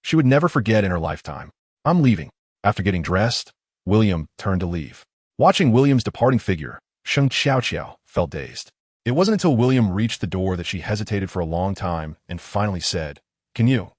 she would never forget in her lifetime. I'm leaving. After getting dressed, William turned to leave. Watching William's departing figure, Sheng Xiao felt dazed. It wasn't until William reached the door that she hesitated for a long time and finally said, can you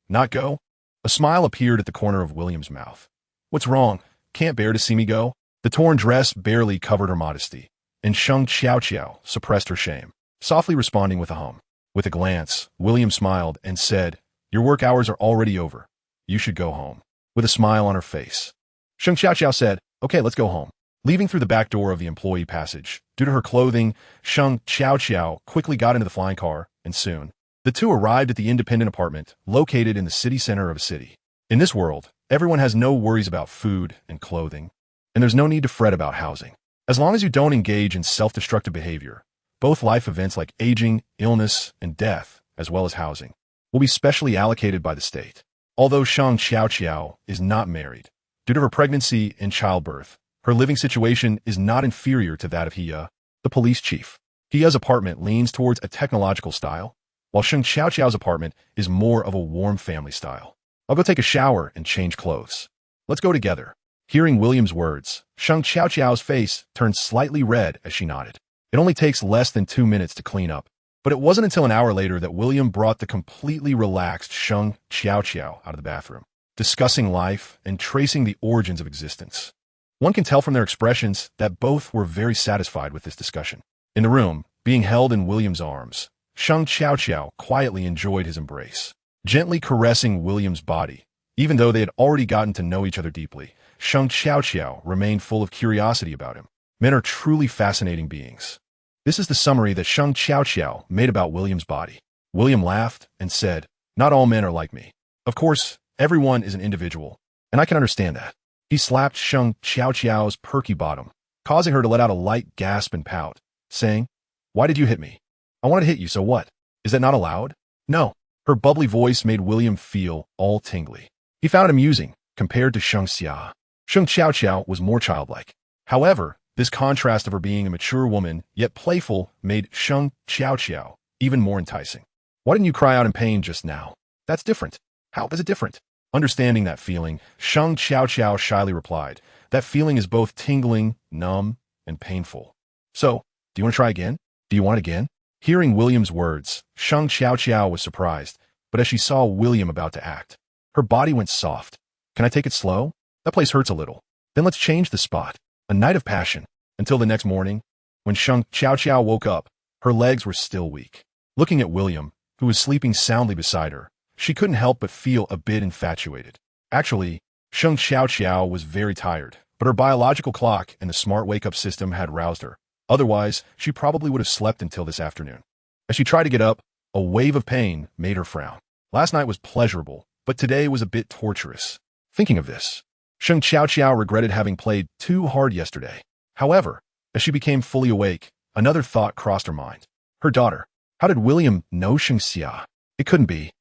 not go? A smile appeared at the corner of William's mouth. What's wrong? Can't bear to see me go? The torn dress barely covered her modesty, and Sheng Xiao suppressed her shame, softly responding with a hum. With a glance, William smiled and said, your work hours are already over. You should go home. With a smile on her face, Sheng Xiao said, okay, let's go home. Leaving through the back door of the employee passage, due to her clothing, Sheng Xiao quickly got into the flying car, and soon, the two arrived at the independent apartment located in the city center of a city. In this world, everyone has no worries about food and clothing, and there's no need to fret about housing. As long as you don't engage in self-destructive behavior, both life events like aging, illness, and death, as well as housing, will be specially allocated by the state. Although Sheng Xiao is not married, due to her pregnancy and childbirth, her living situation is not inferior to that of Hia, the police chief. Hia's apartment leans towards a technological style, while Sheng Xiao's apartment is more of a warm family style. I'll go take a shower and change clothes. Let's go together. Hearing William's words, Sheng Xiao's face turned slightly red as she nodded. It only takes less than 2 minutes to clean up, but it wasn't until an hour later that William brought the completely relaxed Sheng Xiao out of the bathroom, discussing life and tracing the origins of existence. One can tell from their expressions that both were very satisfied with this discussion. In the room, being held in William's arms, Sheng Xiao quietly enjoyed his embrace, gently caressing William's body. Even though they had already gotten to know each other deeply, Sheng Xiao remained full of curiosity about him. Men are truly fascinating beings. This is the summary that Sheng Xiao made about William's body. William laughed and said, not all men are like me. Of course, everyone is an individual, and I can understand that. He slapped Sheng Xiao's perky bottom, causing her to let out a light gasp and pout, saying, why did you hit me? I wanted to hit you, so what? Is that not allowed? No. Her bubbly voice made William feel all tingly. He found it amusing, compared to Sheng Xia. Sheng Xiao was more childlike. However, this contrast of her being a mature woman, yet playful, made Sheng Xiao even more enticing. Why didn't you cry out in pain just now? That's different. How is it different? Understanding that feeling, Sheng Xiao shyly replied, that feeling is both tingling, numb, and painful. So, do you want to try again? Do you want it again? Hearing William's words, Sheng Xiao was surprised, but as she saw William about to act, her body went soft. Can I take it slow? That place hurts a little. Then let's change the spot. A night of passion. Until the next morning, when Sheng Xiao woke up, her legs were still weak. Looking at William, who was sleeping soundly beside her, she couldn't help but feel a bit infatuated. Actually, Sheng Xiao was very tired, but her biological clock and the smart wake-up system had roused her. Otherwise, she probably would have slept until this afternoon. As she tried to get up, a wave of pain made her frown. Last night was pleasurable, but today was a bit torturous. Thinking of this, Sheng Xiao regretted having played too hard yesterday. However, as she became fully awake, another thought crossed her mind. Her daughter. How did William know Sheng Xia? It couldn't be.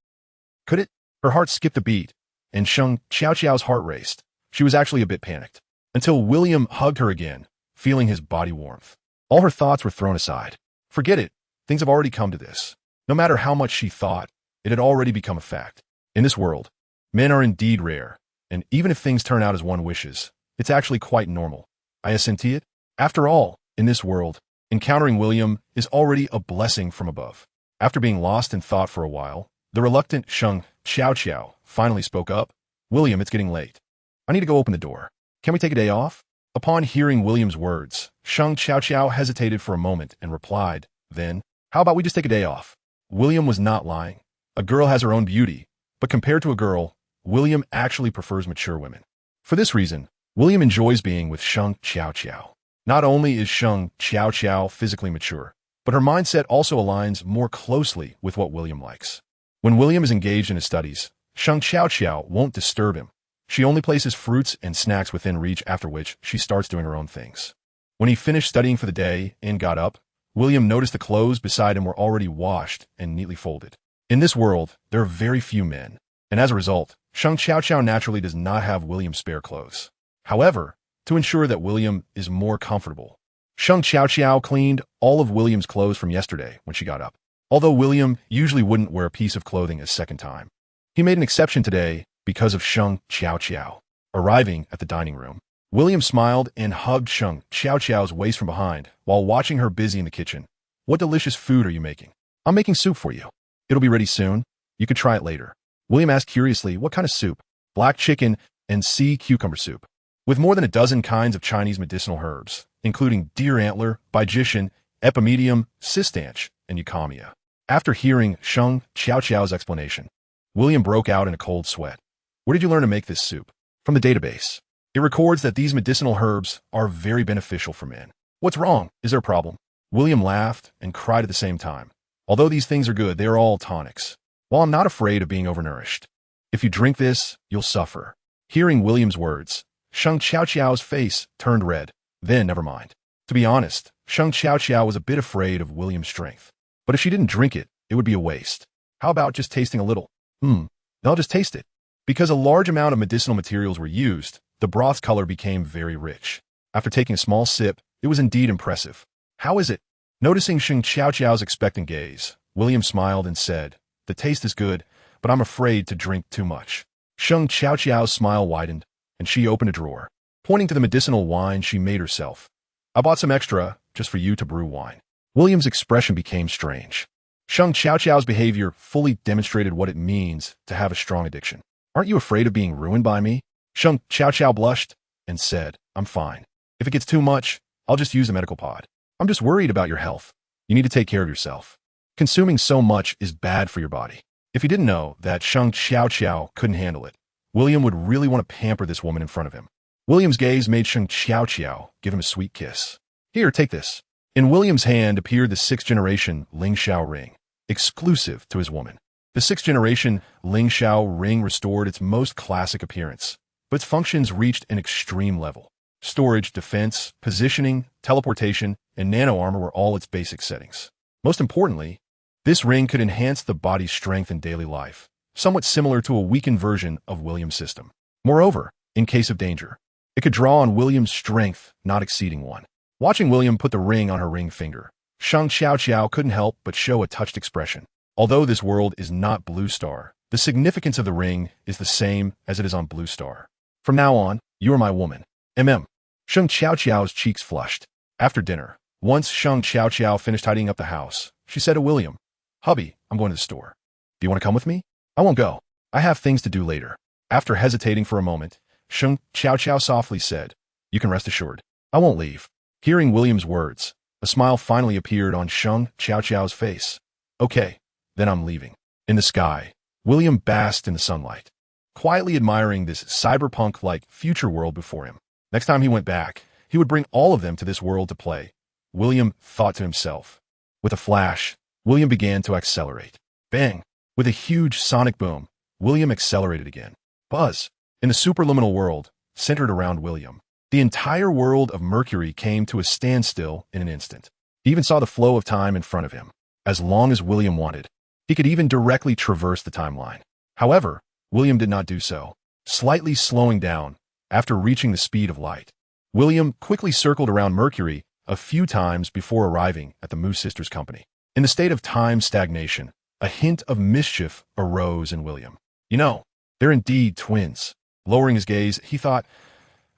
Could it? Her heart skipped a beat, and Sheng Xiao's heart raced. She was actually a bit panicked. Until William hugged her again, feeling his body warmth. All her thoughts were thrown aside. Forget it. Things have already come to this. No matter how much she thought, it had already become a fact. In this world, men are indeed rare, and even if things turn out as one wishes, it's actually quite normal. I assent it. After all, in this world, encountering William is already a blessing from above. After being lost in thought for a while, the reluctant Sheng Xiao finally spoke up. William, it's getting late. I need to go open the door. Can we take a day off? Upon hearing William's words, Sheng Xiao hesitated for a moment and replied, then, how about we just take a day off? William was not lying. A girl has her own beauty, but compared to a girl, William actually prefers mature women. For this reason, William enjoys being with Sheng Xiao. Not only is Sheng Xiao physically mature, but her mindset also aligns more closely with what William likes. When William is engaged in his studies, Sheng Xiao won't disturb him. She only places fruits and snacks within reach, after which she starts doing her own things. When he finished studying for the day and got up, William noticed the clothes beside him were already washed and neatly folded. In this world, there are very few men, and as a result, Sheng Xiao naturally does not have William's spare clothes. However, to ensure that William is more comfortable, Sheng Xiao cleaned all of William's clothes from yesterday when she got up. Although William usually wouldn't wear a piece of clothing a second time, he made an exception today because of Sheng Xiao. Arriving at the dining room, William smiled and hugged Sheng Xiao's waist from behind while watching her busy in the kitchen. What delicious food are you making? I'm making soup for you. It'll be ready soon. You could try it later. William asked curiously, what kind of soup? Black chicken and sea cucumber soup. With more than a dozen kinds of Chinese medicinal herbs, including deer antler, bygitian, epimedium, cistanche, and eucommia. After hearing Sheng Xiao's explanation, William broke out in a cold sweat. Where did you learn to make this soup? From the database. It records that these medicinal herbs are very beneficial for men. What's wrong? Is there a problem? William laughed and cried at the same time. Although these things are good, they are all tonics. While I'm not afraid of being overnourished, if you drink this, you'll suffer. Hearing William's words, Sheng Xiao's face turned red. Then, never mind. To be honest, Sheng Xiao was a bit afraid of William's strength. But if she didn't drink it, it would be a waste. How about just tasting a little? Then I'll just taste it. Because a large amount of medicinal materials were used, the broth's color became very rich. After taking a small sip, it was indeed impressive. How is it? Noticing Sheng Xiao's expectant gaze, William smiled and said, the taste is good, but I'm afraid to drink too much. Sheng Xiao's smile widened, and she opened a drawer. Pointing to the medicinal wine she made herself. I bought some extra, just for you to brew wine. William's expression became strange. Sheng Xiao's behavior fully demonstrated what it means to have a strong addiction. Aren't you afraid of being ruined by me? Sheng Xiao blushed and said, I'm fine. If it gets too much, I'll just use the medical pod. I'm just worried about your health. You need to take care of yourself. Consuming so much is bad for your body. If you didn't know that Sheng Xiao couldn't handle it, William would really want to pamper this woman in front of him. William's gaze made Sheng Xiao give him a sweet kiss. Here, take this. In William's hand appeared the 6th generation Ling Xiao ring, exclusive to his woman. The 6th generation Ling Xiao ring restored its most classic appearance, but its functions reached an extreme level. Storage, defense, positioning, teleportation, and nano armor were all its basic settings. Most importantly, this ring could enhance the body's strength in daily life, somewhat similar to a weakened version of William's system. Moreover, in case of danger, it could draw on William's strength, not exceeding 1. Watching William put the ring on her ring finger, Sheng Xiao couldn't help but show a touched expression. Although this world is not Blue Star, the significance of the ring is the same as it is on Blue Star. From now on, you are my woman. Sheng Xiao's cheeks flushed. After dinner, once Sheng Xiao finished tidying up the house, she said to William, Hubby, I'm going to the store. Do you want to come with me? I won't go. I have things to do later. After hesitating for a moment, Sheng Xiao softly said, You can rest assured. I won't leave. Hearing William's words, a smile finally appeared on Sheng Xiao's face. Okay, then I'm leaving. In the sky, William basked in the sunlight, quietly admiring this cyberpunk-like future world before him. Next time he went back, he would bring all of them to this world to play, William thought to himself. With a flash, William began to accelerate. Bang! With a huge sonic boom, William accelerated again. Buzz! In the superliminal world, centered around William, the entire world of Mercury came to a standstill in an instant. He even saw the flow of time in front of him. As long as William wanted, he could even directly traverse the timeline. However, William did not do so. Slightly slowing down, after reaching the speed of light, William quickly circled around Mercury a few times before arriving at the Moo sisters' company. In the state of time stagnation, a hint of mischief arose in William. You know, they're indeed twins. Lowering his gaze, he thought,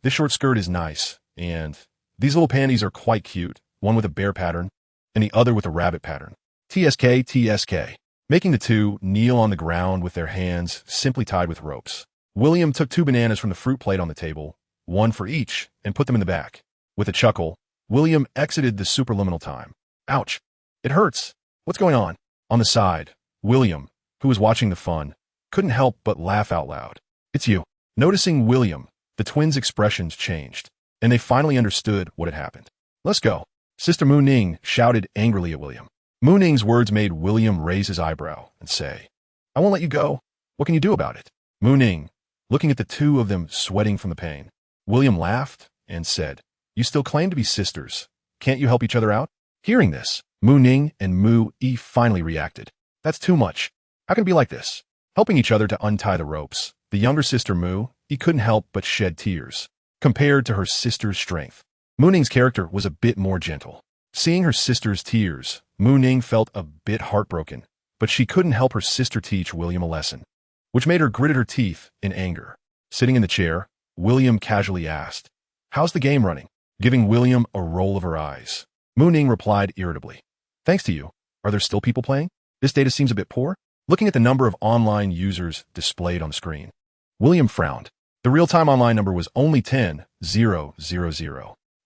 this short skirt is nice, and these little panties are quite cute, one with a bear pattern, and the other with a rabbit pattern. TSK, TSK. Making the two kneel on the ground with their hands simply tied with ropes. William took 2 bananas from the fruit plate on the table, one for each, and put them in the back. With a chuckle, William exited the superliminal time. Ouch! It hurts! What's going on? On the side, William, who was watching the fun, couldn't help but laugh out loud. It's you. Noticing William, the twins' expressions changed, and they finally understood what had happened. Let's go. Sister Mu Ning shouted angrily at William. Mu Ning's words made William raise his eyebrow and say, I won't let you go. What can you do about it? Mu Ning, looking at the two of them sweating from the pain. William laughed and said, You still claim to be sisters. Can't you help each other out? Hearing this, Mu Ning and Mu Yi finally reacted. That's too much. How can it be like this? Helping each other to untie the ropes, the younger sister Mu Yi couldn't help but shed tears. Compared to her sister's strength, Mu Ning's character was a bit more gentle. Seeing her sister's tears, Mu Ning felt a bit heartbroken, but she couldn't help her sister teach William a lesson, which made her grit her teeth in anger. Sitting in the chair, William casually asked, How's the game running? Giving William a roll of her eyes. Mu Ning replied irritably, Thanks to you. Are there still people playing? This data seems a bit poor. Looking at the number of online users displayed on the screen, William frowned. The real-time online number was only 10,000.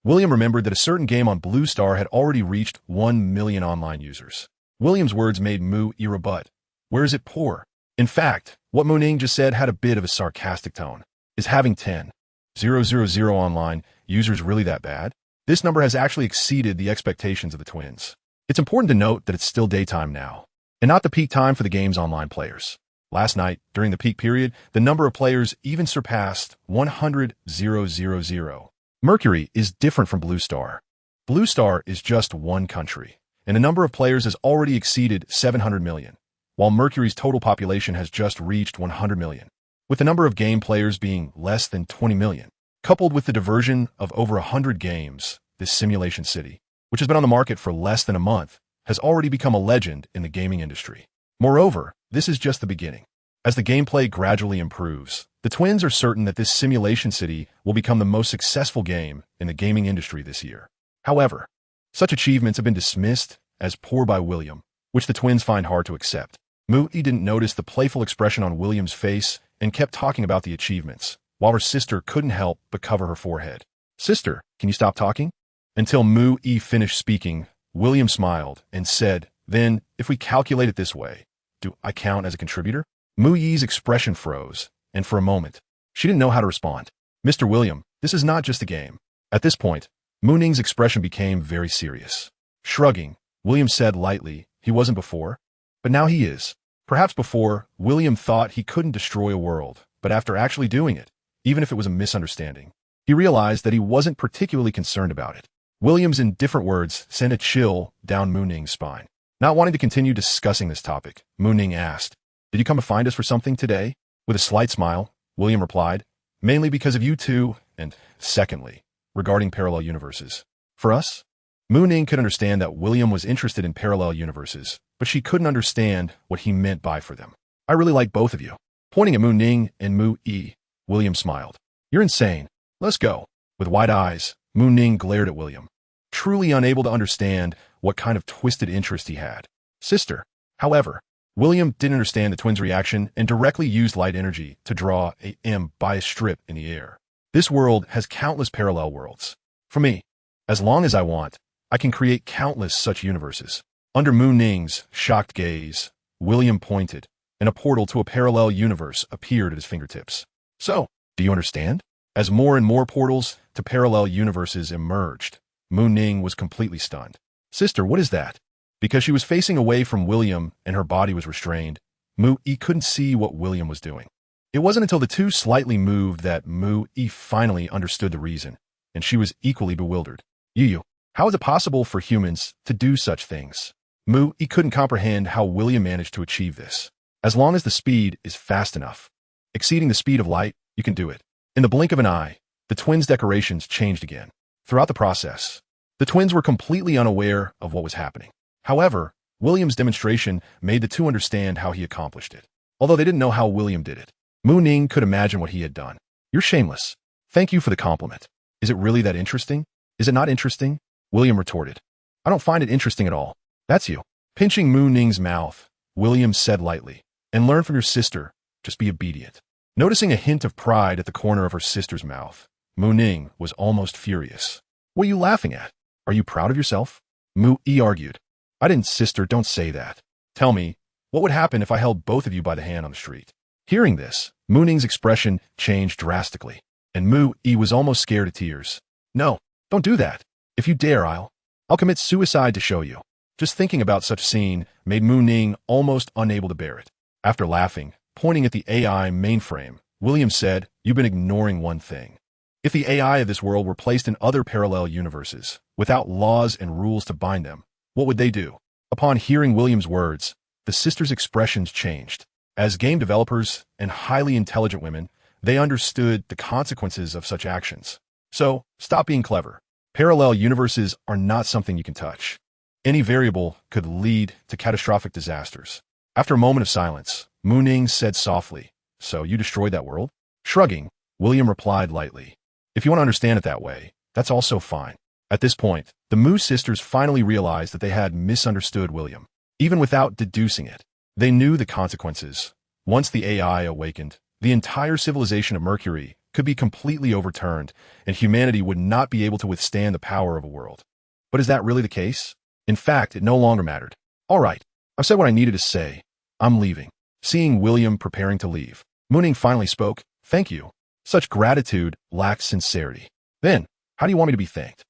William remembered that a certain game on Blue Star had already reached 1 million online users. William's words made Mu Yi rebut. Where is it poor? In fact, what Mu Ning just said had a bit of a sarcastic tone. Is having 10,000 online users really that bad? This number has actually exceeded the expectations of the twins. It's important to note that it's still daytime now, and not the peak time for the game's online players. Last night, during the peak period, the number of players even surpassed 100,000. Mercury is different from Blue Star. Blue Star is just one country, and the number of players has already exceeded 700 million, while Mercury's total population has just reached 100 million, with the number of game players being less than 20 million. Coupled with the diversion of over 100 games, this simulation city, which has been on the market for less than a month, has already become a legend in the gaming industry. Moreover, this is just the beginning. As the gameplay gradually improves, the twins are certain that this simulation city will become the most successful game in the gaming industry this year. However, such achievements have been dismissed as poor by William, which the twins find hard to accept. Mu Yi didn't notice the playful expression on William's face and kept talking about the achievements, while her sister couldn't help but cover her forehead. Sister, can you stop talking? Until Mu Yi finished speaking, William smiled and said, Then, if we calculate it this way, do I count as a contributor? Mu Yi's expression froze, and for a moment, she didn't know how to respond. Mr. William, this is not just a game. At this point, Mu Ning's expression became very serious. Shrugging, William said lightly, he wasn't before, but now he is. Perhaps before, William thought he couldn't destroy a world, but after actually doing it, even if it was a misunderstanding, he realized that he wasn't particularly concerned about it. William's indifferent words sent a chill down Mu Ning's spine. Not wanting to continue discussing this topic, Mu Ning asked, Did you come to find us for something today? With a slight smile, William replied, Mainly because of you two, and secondly, regarding parallel universes. For us? Mu Ning could understand that William was interested in parallel universes, but she couldn't understand what he meant by for them. I really like both of you. Pointing at Mu Ning and Mu Yi, William smiled. You're insane. Let's go. With wide eyes, Mu Ning glared at William, truly unable to understand what kind of twisted interest he had. Sister. However, William didn't understand the twins' reaction and directly used light energy to draw a M by a strip in the air. This world has countless parallel worlds. For me, as long as I want, I can create countless such universes. Under Mu Ning's shocked gaze, William pointed, and a portal to a parallel universe appeared at his fingertips. So, do you understand? As more and more portals to parallel universes emerged, Mu Ning was completely stunned. Sister, what is that? Because she was facing away from William and her body was restrained, Mu Yi couldn't see what William was doing. It wasn't until the two slightly moved that Mu Yi finally understood the reason, and she was equally bewildered. Yu, how is it possible for humans to do such things? Mu Yi couldn't comprehend how William managed to achieve this. As long as the speed is fast enough, exceeding the speed of light, you can do it. In the blink of an eye, the twins' decorations changed again. Throughout the process, the twins were completely unaware of what was happening. However, William's demonstration made the two understand how he accomplished it. Although they didn't know how William did it, Mu Ning could imagine what he had done. You're shameless. Thank you for the compliment. Is it really that interesting? Is it not interesting? William retorted. I don't find it interesting at all. That's you. Pinching Mu Ning's mouth, William said lightly, and learn from your sister, just be obedient. Noticing a hint of pride at the corner of her sister's mouth, Mu Ning was almost furious. What are you laughing at? Are you proud of yourself? Mu Yi argued. I didn't, sister, don't say that. Tell me, what would happen if I held both of you by the hand on the street? Hearing this, Mu Ning's expression changed drastically, and Mu Yi was almost scared to tears. No, don't do that. If you dare, I'll commit suicide to show you. Just thinking about such scene made Mu Ning almost unable to bear it. After laughing, pointing at the AI mainframe, William said, You've been ignoring one thing. If the AI of this world were placed in other parallel universes, without laws and rules to bind them, what would they do? Upon hearing William's words, the sisters' expressions changed. As game developers and highly intelligent women, they understood the consequences of such actions. So, stop being clever. Parallel universes are not something you can touch. Any variable could lead to catastrophic disasters. After a moment of silence, Mu Ning said softly, So you destroyed that world? Shrugging, William replied lightly. If you want to understand it that way, that's also fine. At this point, the Mu sisters finally realized that they had misunderstood William. Even without deducing it, they knew the consequences. Once the AI awakened, the entire civilization of Mercury could be completely overturned, and humanity would not be able to withstand the power of a world. But is that really the case? In fact, it no longer mattered. All right, I've said what I needed to say. I'm leaving. Seeing William preparing to leave, Mu Ning finally spoke, Thank you. Such gratitude lacked sincerity. Then, how do you want me to be thanked?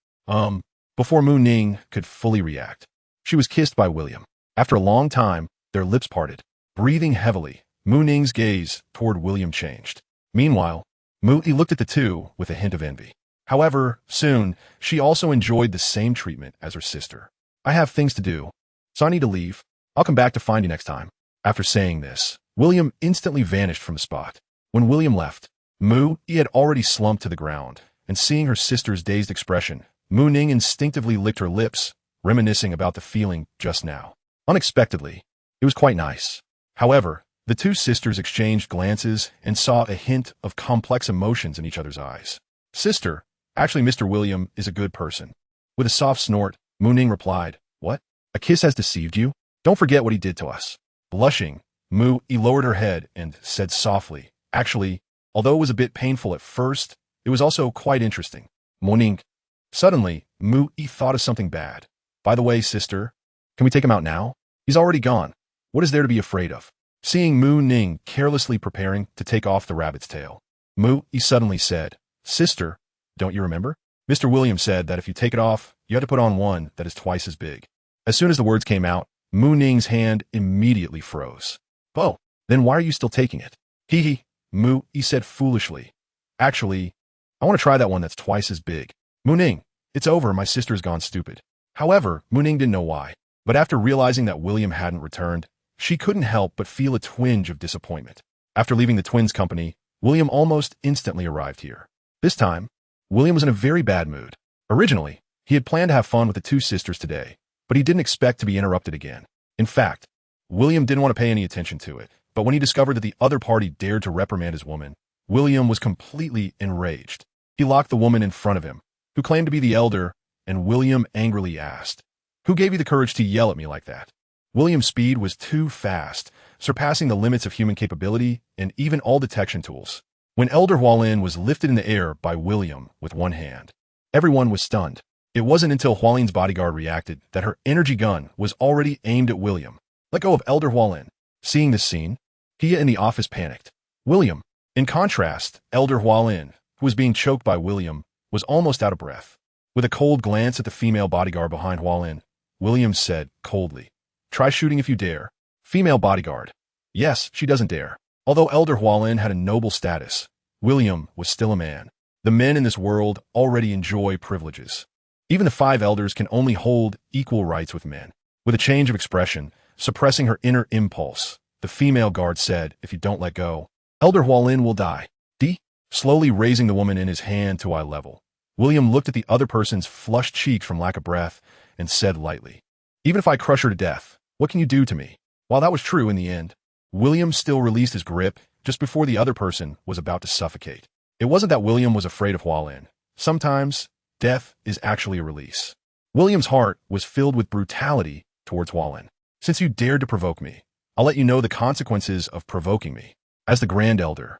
Before Mu Ning could fully react, she was kissed by William. After a long time, their lips parted. Breathing heavily, Mu Ning's gaze toward William changed. Meanwhile, Mu Yi looked at the two with a hint of envy. However, soon, she also enjoyed the same treatment as her sister. I have things to do, so I need to leave. I'll come back to find you next time. After saying this, William instantly vanished from the spot. When William left, Mu Yi had already slumped to the ground, and seeing her sister's dazed expression, Mu Ning instinctively licked her lips, reminiscing about the feeling just now. Unexpectedly, it was quite nice. However, the two sisters exchanged glances and saw a hint of complex emotions in each other's eyes. Sister, actually Mr. William is a good person. With a soft snort, Mu Ning replied, What? A kiss has deceived you? Don't forget what he did to us. Blushing, Mu Yi lowered her head and said softly, Actually, although it was a bit painful at first, it was also quite interesting. Mu Ning. Suddenly, Mu Yi thought of something bad. By the way, sister, can we take him out now? He's already gone. What is there to be afraid of? Seeing Mu Ning carelessly preparing to take off the rabbit's tail, Mu Yi suddenly said, Sister, don't you remember? Mr. Williams said that if you take it off, you have to put on one that is twice as big. As soon as the words came out, Mu Ning's hand immediately froze. Oh, then why are you still taking it? Hee hee, Mu Yi said foolishly. Actually, I want to try that one that's twice as big. Mu Ning, it's over, my sister's gone stupid. However, Mu Ning didn't know why. But after realizing that William hadn't returned, she couldn't help but feel a twinge of disappointment. After leaving the twins' company, William almost instantly arrived here. This time, William was in a very bad mood. Originally, he had planned to have fun with the two sisters today, but he didn't expect to be interrupted again. In fact, William didn't want to pay any attention to it, but when he discovered that the other party dared to reprimand his woman, William was completely enraged. He locked the woman in front of him, who claimed to be the elder, and William angrily asked, Who gave you the courage to yell at me like that? William's speed was too fast, surpassing the limits of human capability and even all detection tools. When Elder Hualin was lifted in the air by William with one hand, everyone was stunned. It wasn't until Hualin's bodyguard reacted that her energy gun was already aimed at William. Let go of Elder Hualin. Seeing this scene, Hia in the office panicked. William. In contrast, Elder Hualin, who was being choked by William, was almost out of breath. With a cold glance at the female bodyguard behind Hualin, William said coldly, "Try shooting if you dare." Female bodyguard. Yes, she doesn't dare. Although Elder Hualin had a noble status, William was still a man. The men in this world already enjoy privileges. Even the 5 elders can only hold equal rights with men. With a change of expression, suppressing her inner impulse, the female guard said, "If you don't let go, Elder Hualin will die." Slowly raising the woman in his hand to eye level, William looked at the other person's flushed cheeks from lack of breath and said lightly, "Even if I crush her to death, what can you do to me?" While that was true in the end, William still released his grip just before the other person was about to suffocate. It wasn't that William was afraid of Hualin. Sometimes, death is actually a release. William's heart was filled with brutality towards Hualin. "Since you dared to provoke me, I'll let you know the consequences of provoking me." As the Grand Elder,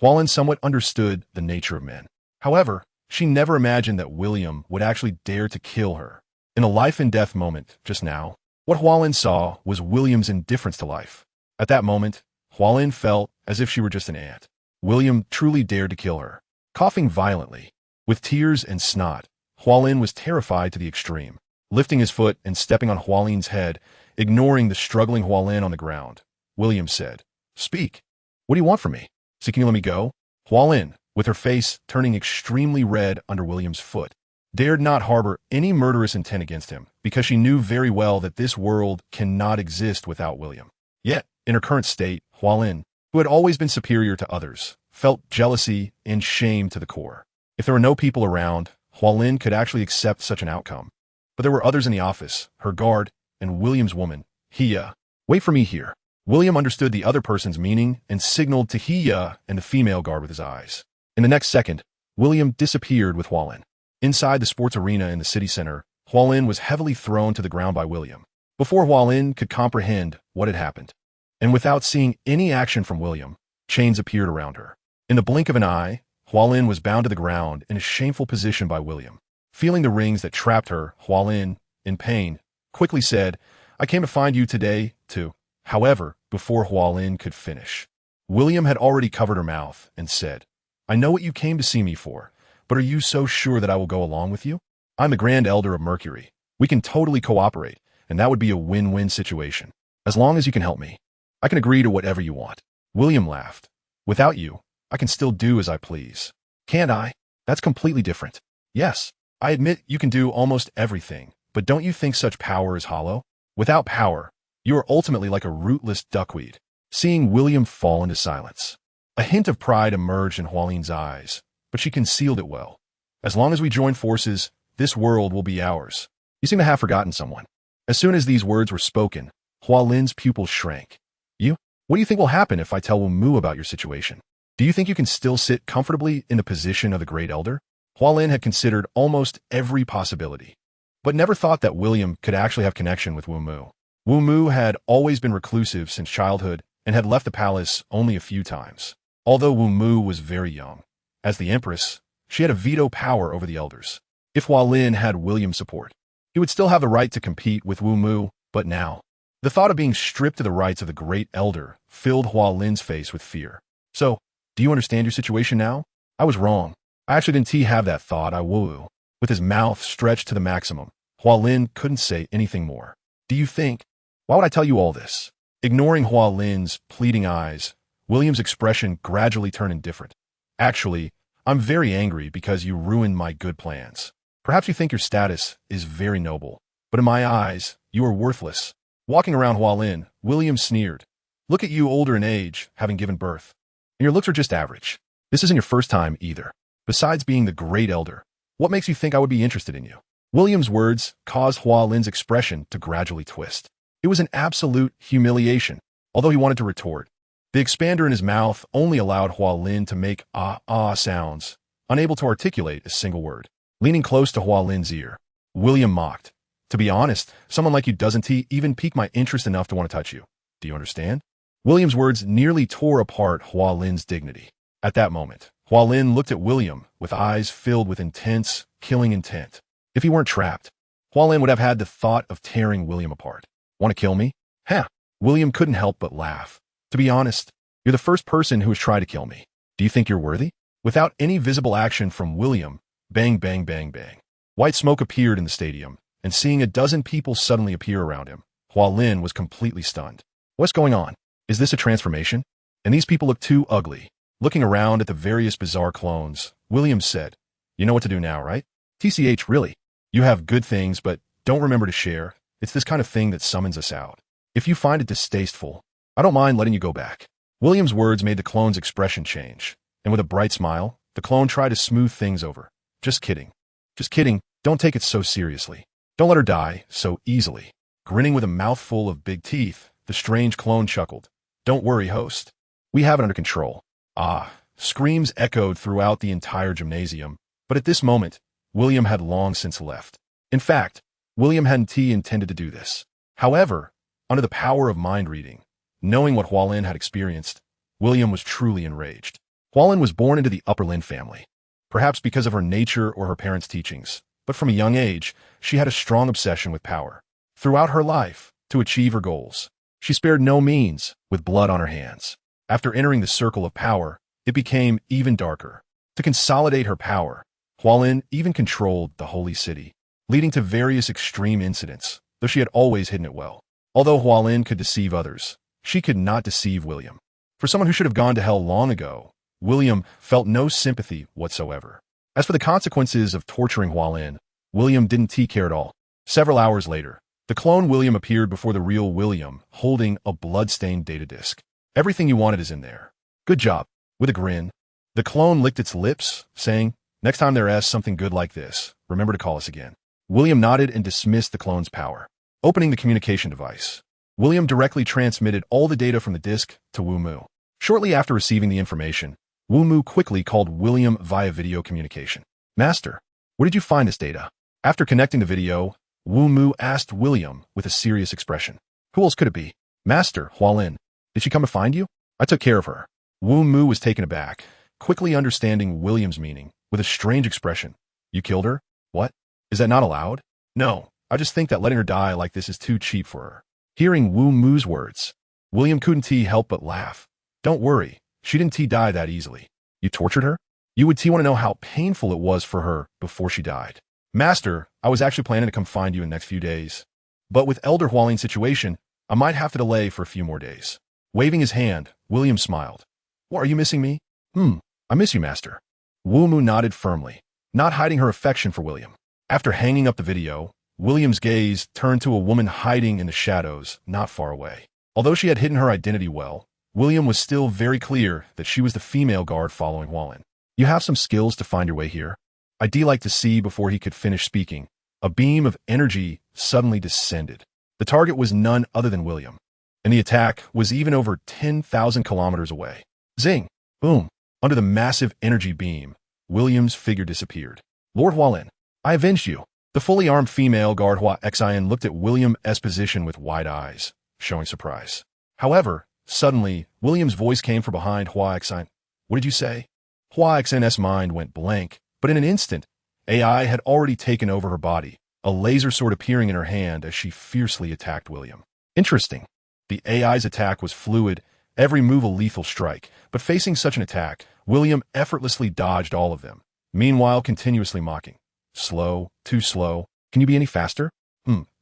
Hualin somewhat understood the nature of men. However, she never imagined that William would actually dare to kill her. In a life-and-death moment just now, what Hualin saw was William's indifference to life. At that moment, Hualin felt as if she were just an ant. William truly dared to kill her. Coughing violently, with tears and snot, Hualin was terrified to the extreme. Lifting his foot and stepping on Hualin's head, ignoring the struggling Hualin on the ground, William said, "Speak. What do you want from me? So can you let me go?" Hualin, with her face turning extremely red under William's foot, dared not harbor any murderous intent against him because she knew very well that this world cannot exist without William. Yet, in her current state, Hualin, who had always been superior to others, felt jealousy and shame to the core. If there were no people around, Hualin could actually accept such an outcome. But there were others in the office, her guard, and William's woman, Hia. "Wait for me here." William understood the other person's meaning and signaled to Hia and the female guard with his eyes. In the next second, William disappeared with Hualin. Inside the sports arena in the city center, Hualin was heavily thrown to the ground by William. Before Hualin could comprehend what had happened, and without seeing any action from William, chains appeared around her. In the blink of an eye, Hualin was bound to the ground in a shameful position by William. Feeling the rings that trapped her, Hualin, in pain, quickly said, "I came to find you today, too." However, before Hualin could finish, William had already covered her mouth and said, "I know what you came to see me for, but are you so sure that I will go along with you? I'm the Grand Elder of Mercury. We can totally cooperate, and that would be a win-win situation. As long as you can help me, I can agree to whatever you want." William laughed. "Without you, I can still do as I please. Can't I? That's completely different." "Yes, I admit you can do almost everything, but don't you think such power is hollow? Without power, you are ultimately like a rootless duckweed." Seeing William fall into silence, a hint of pride emerged in Hualin's eyes, but she concealed it well. "As long as we join forces, this world will be ours. You seem to have forgotten someone." As soon as these words were spoken, Hualin's pupils shrank. "You? What do you think will happen if I tell Wu Mu about your situation? Do you think you can still sit comfortably in the position of the Great Elder?" Hualin had considered almost every possibility, but never thought that William could actually have connection with Wu Mu. Wu Mu had always been reclusive since childhood and had left the palace only a few times. Although Wu Mu was very young, as the Empress, she had a veto power over the elders. If Hualin had William's support, he would still have the right to compete with Wu Mu, but now, the thought of being stripped of the rights of the Great Elder filled Hualin's face with fear. "So, do you understand your situation now? I was wrong. I actually didn't have that thought, I woo." With his mouth stretched to the maximum, Hualin couldn't say anything more. "Do you think? Why would I tell you all this?" Ignoring Hualin's pleading eyes, William's expression gradually turned indifferent. "Actually, I'm very angry because you ruined my good plans. Perhaps you think your status is very noble, but in my eyes, you are worthless." Walking around Hualin, William sneered. "Look at you older in age, having given birth. And your looks are just average. This isn't your first time either. Besides being the Great Elder, what makes you think I would be interested in you?" William's words caused Hualin's expression to gradually twist. It was an absolute humiliation, although he wanted to retort. The expander in his mouth only allowed Hualin to make ah sounds, unable to articulate a single word. Leaning close to Hualin's ear, William mocked. "To be honest, someone like you doesn't even pique my interest enough to want to touch you. Do you understand?" William's words nearly tore apart Hualin's dignity. At that moment, Hualin looked at William with eyes filled with intense, killing intent. If he weren't trapped, Hualin would have had the thought of tearing William apart. "Want to kill me? Huh." William couldn't help but laugh. "To be honest, You're the first person who has tried to kill me. Do you think you're worthy? Without any visible action from William, bang, bang, bang, bang. White smoke appeared in the stadium, and seeing a dozen people suddenly appear around him, Hua Lin was completely stunned. What's going on? Is this a transformation? And these people look too ugly. Looking around at the various bizarre clones, William said, "You know what to do now, right? TCH, really? You have good things, but don't remember to share. It's this kind of thing that summons us out. If you find it distasteful, I don't mind letting you go back." William's words made the clone's expression change, and with a bright smile, the clone tried to smooth things over. Just kidding. Just kidding. Don't take it so seriously. Don't let her die so easily. Grinning with a mouthful of big teeth, the strange clone chuckled. Don't worry, host. We have it under control. Ah, screams echoed throughout the entire gymnasium, but at this moment, William had long since left. In fact, William hadn't intended to do this. However, under the power of mind reading, knowing what Hua Lin had experienced, William was truly enraged. Hua Lin was born into the upper Lin family, perhaps because of her nature or her parents' teachings, but from a young age, she had a strong obsession with power. Throughout her life, to achieve her goals, she spared no means, with blood on her hands. After entering the circle of power, it became even darker. To consolidate her power, Hua Lin even controlled the holy city, leading to various extreme incidents, though she had always hidden it well. Although Hua Lin could deceive others, she could not deceive William. For someone who should have gone to hell long ago, William felt no sympathy whatsoever. As for the consequences of torturing Hua Lin, William didn't care at all. Several hours later, the clone William appeared before the real William, holding a blood-stained data disk. Everything you wanted is in there. Good job. With a grin, the clone licked its lips, saying, "Next time there asks something good like this, remember to call us again." William nodded and dismissed the clone's power. Opening the communication device, William directly transmitted all the data from the disk to Wu Mu. Shortly after receiving the information, Wu Mu quickly called William via video communication. "Master, where did you find this data?" After connecting the video, Wu Mu asked William with a serious expression. "Who else could it be?" "Master, Hua Lin. Did she come to find you?" "I took care of her." Wu Mu was taken aback, quickly understanding William's meaning, with a strange expression. "You killed her? What? Is that not allowed?" "No, I just think that letting her die like this is too cheap for her." Hearing Wu Mu's words, William couldn't help but laugh. "Don't worry, she didn't die that easily. You tortured her? You would want to know how painful it was for her before she died." "Master, I was actually planning to come find you in the next few days. But with Elder Hua Lin's situation, I might have to delay for a few more days." Waving his hand, William smiled. "What, are you missing me?" I miss you, Master." Wu Mu nodded firmly, not hiding her affection for William. After hanging up the video, William's gaze turned to a woman hiding in the shadows not far away. Although she had hidden her identity well, William was still very clear that she was the female guard following Hua Lin. "You have some skills to find your way here." I'd like to see. Before he could finish speaking, a beam of energy suddenly descended. The target was none other than William, and the attack was even over 10,000 kilometers away. Zing! Boom! Under the massive energy beam, William's figure disappeared. "Lord Hua Lin, I avenged you." The fully armed female guard Hua Xin looked at William's position with wide eyes, showing surprise. However, suddenly, William's voice came from behind Hua Xin. "What did you say?" Hua Xin's mind went blank, but in an instant, AI had already taken over her body, a laser sword appearing in her hand as she fiercely attacked William. Interesting. The AI's attack was fluid, every move a lethal strike, but facing such an attack, William effortlessly dodged all of them, meanwhile continuously mocking. "Slow, too slow. Can you be any faster?"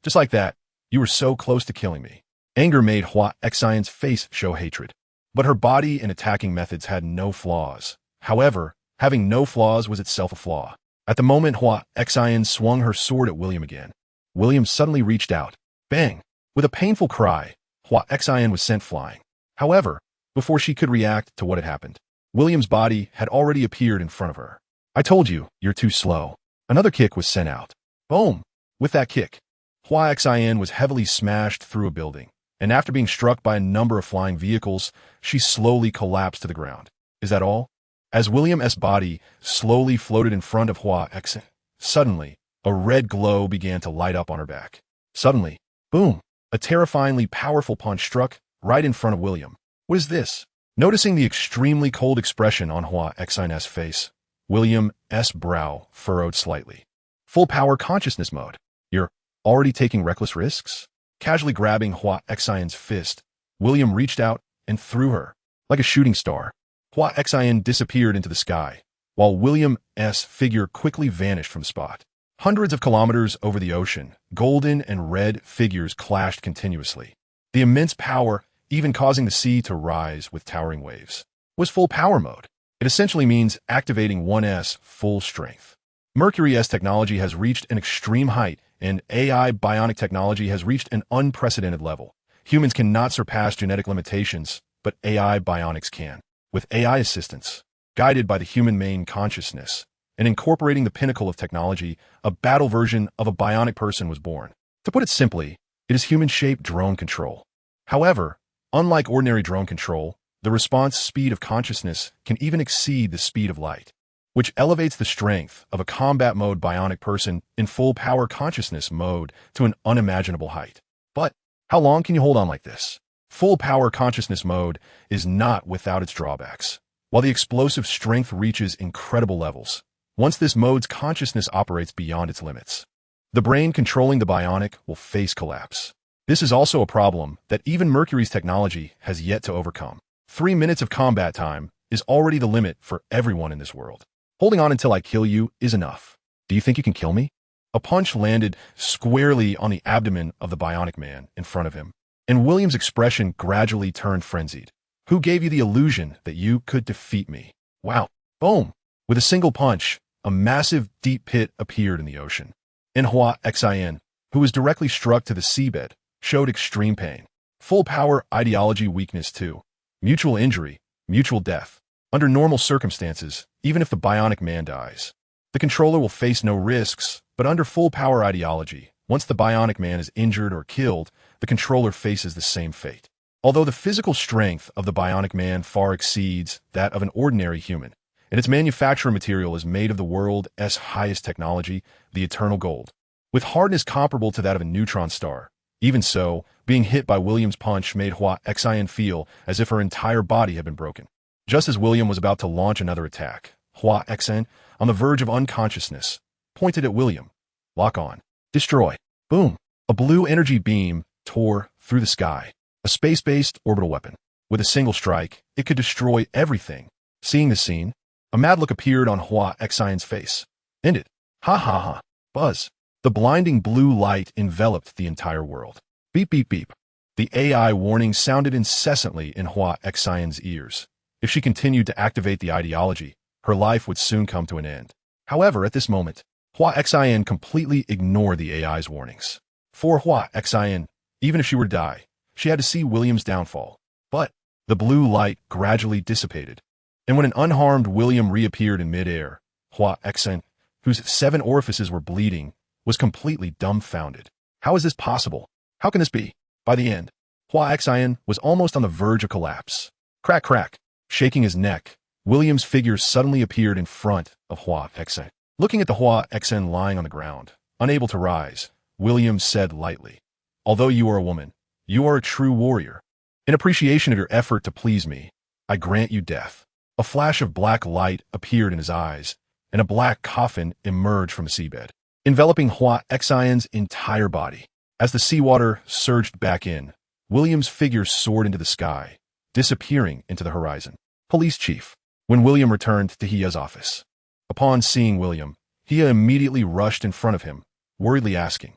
Just like that. You were so close to killing me." Anger made Hua Xin's face show hatred. But her body and attacking methods had no flaws. However, having no flaws was itself a flaw. At the moment Hua Xin swung her sword at William again, William suddenly reached out. Bang! With a painful cry, Hua Xin was sent flying. However, before she could react to what had happened, William's body had already appeared in front of her. "I told you, you're too slow." Another kick was sent out. Boom! With that kick, Hua Xin was heavily smashed through a building, and after being struck by a number of flying vehicles, she slowly collapsed to the ground. Is that all? As William's body slowly floated in front of Hua Xin, suddenly, a red glow began to light up on her back. Suddenly, boom! A terrifyingly powerful punch struck right in front of William. What is this? Noticing the extremely cold expression on Hua Xin's face, William's brow furrowed slightly. Full power consciousness mode. You're already taking reckless risks? Casually grabbing Hua Xin's fist, William reached out and threw her. like a shooting star. Hua Xin disappeared into the sky, while William's figure quickly vanished from the spot. Hundreds of kilometers over the ocean, golden and red figures clashed continuously. The immense power, even causing the sea to rise with towering waves, was full power mode. It essentially means activating one's full strength. Mercury's technology has reached an extreme height, and AI bionic technology has reached an unprecedented level. Humans cannot surpass genetic limitations, but AI bionics can. With AI assistance, guided by the human main consciousness, and incorporating the pinnacle of technology, a battle version of a bionic person was born. To put it simply, it is human-shaped drone control. However, unlike ordinary drone control, the response speed of consciousness can even exceed the speed of light, which elevates the strength of a combat mode bionic person in full power consciousness mode to an unimaginable height. But how long can you hold on like this? Full power consciousness mode is not without its drawbacks. While the explosive strength reaches incredible levels, once this mode's consciousness operates beyond its limits, the brain controlling the bionic will face collapse. This is also a problem that even Mercury's technology has yet to overcome. 3 minutes of combat time is already the limit for everyone in this world. Holding on until I kill you is enough. Do you think you can kill me? A punch landed squarely on the abdomen of the bionic man in front of him, and William's expression gradually turned frenzied. Who gave you the illusion that you could defeat me? Wow. Boom. With a single punch, a massive deep pit appeared in the ocean. And Hua Xin, who was directly struck to the seabed, showed extreme pain. Full power ideology weakness too. Mutual injury, mutual death. Under normal circumstances, even if the bionic man dies, the controller will face no risks, but under full power ideology, once the bionic man is injured or killed, the controller faces the same fate. Although the physical strength of the bionic man far exceeds that of an ordinary human, and its manufacturing material is made of the world's highest technology, the eternal gold, with hardness comparable to that of a neutron star. Even so, being hit by William's punch made Hua Xin feel as if her entire body had been broken. Just as William was about to launch another attack, Hua Xin, on the verge of unconsciousness, pointed at William. Lock on. Destroy. Boom. A blue energy beam tore through the sky. A space-based orbital weapon. With a single strike, it could destroy everything. Seeing the scene, a mad look appeared on Hua Xion's face. End it. Ha ha ha. Buzz. The blinding blue light enveloped the entire world. Beep beep beep. The AI warning sounded incessantly in Hua Xion's ears. If she continued to activate the ideology, her life would soon come to an end. However, at this moment, Hua Xian completely ignored the AI's warnings. For Hua Xian, even if she were to die, she had to see William's downfall. But the blue light gradually dissipated, and when an unharmed William reappeared in midair, Hua Xian, whose 7 orifices were bleeding, was completely dumbfounded. How is this possible? How can this be? By the end, Hua Xian was almost on the verge of collapse. Crack, crack. Shaking his neck, William's figure suddenly appeared in front of Hua Xian. Looking at the Hua Xian lying on the ground, unable to rise, William said lightly, "Although you are a woman, you are a true warrior. In appreciation of your effort to please me, I grant you death." A flash of black light appeared in his eyes, and a black coffin emerged from the seabed, enveloping Hua Xian's entire body. As the seawater surged back in, William's figure soared into the sky, disappearing into the horizon. Police chief. When William returned to Hiya's office. Upon seeing William, Hiya immediately rushed in front of him, worriedly asking,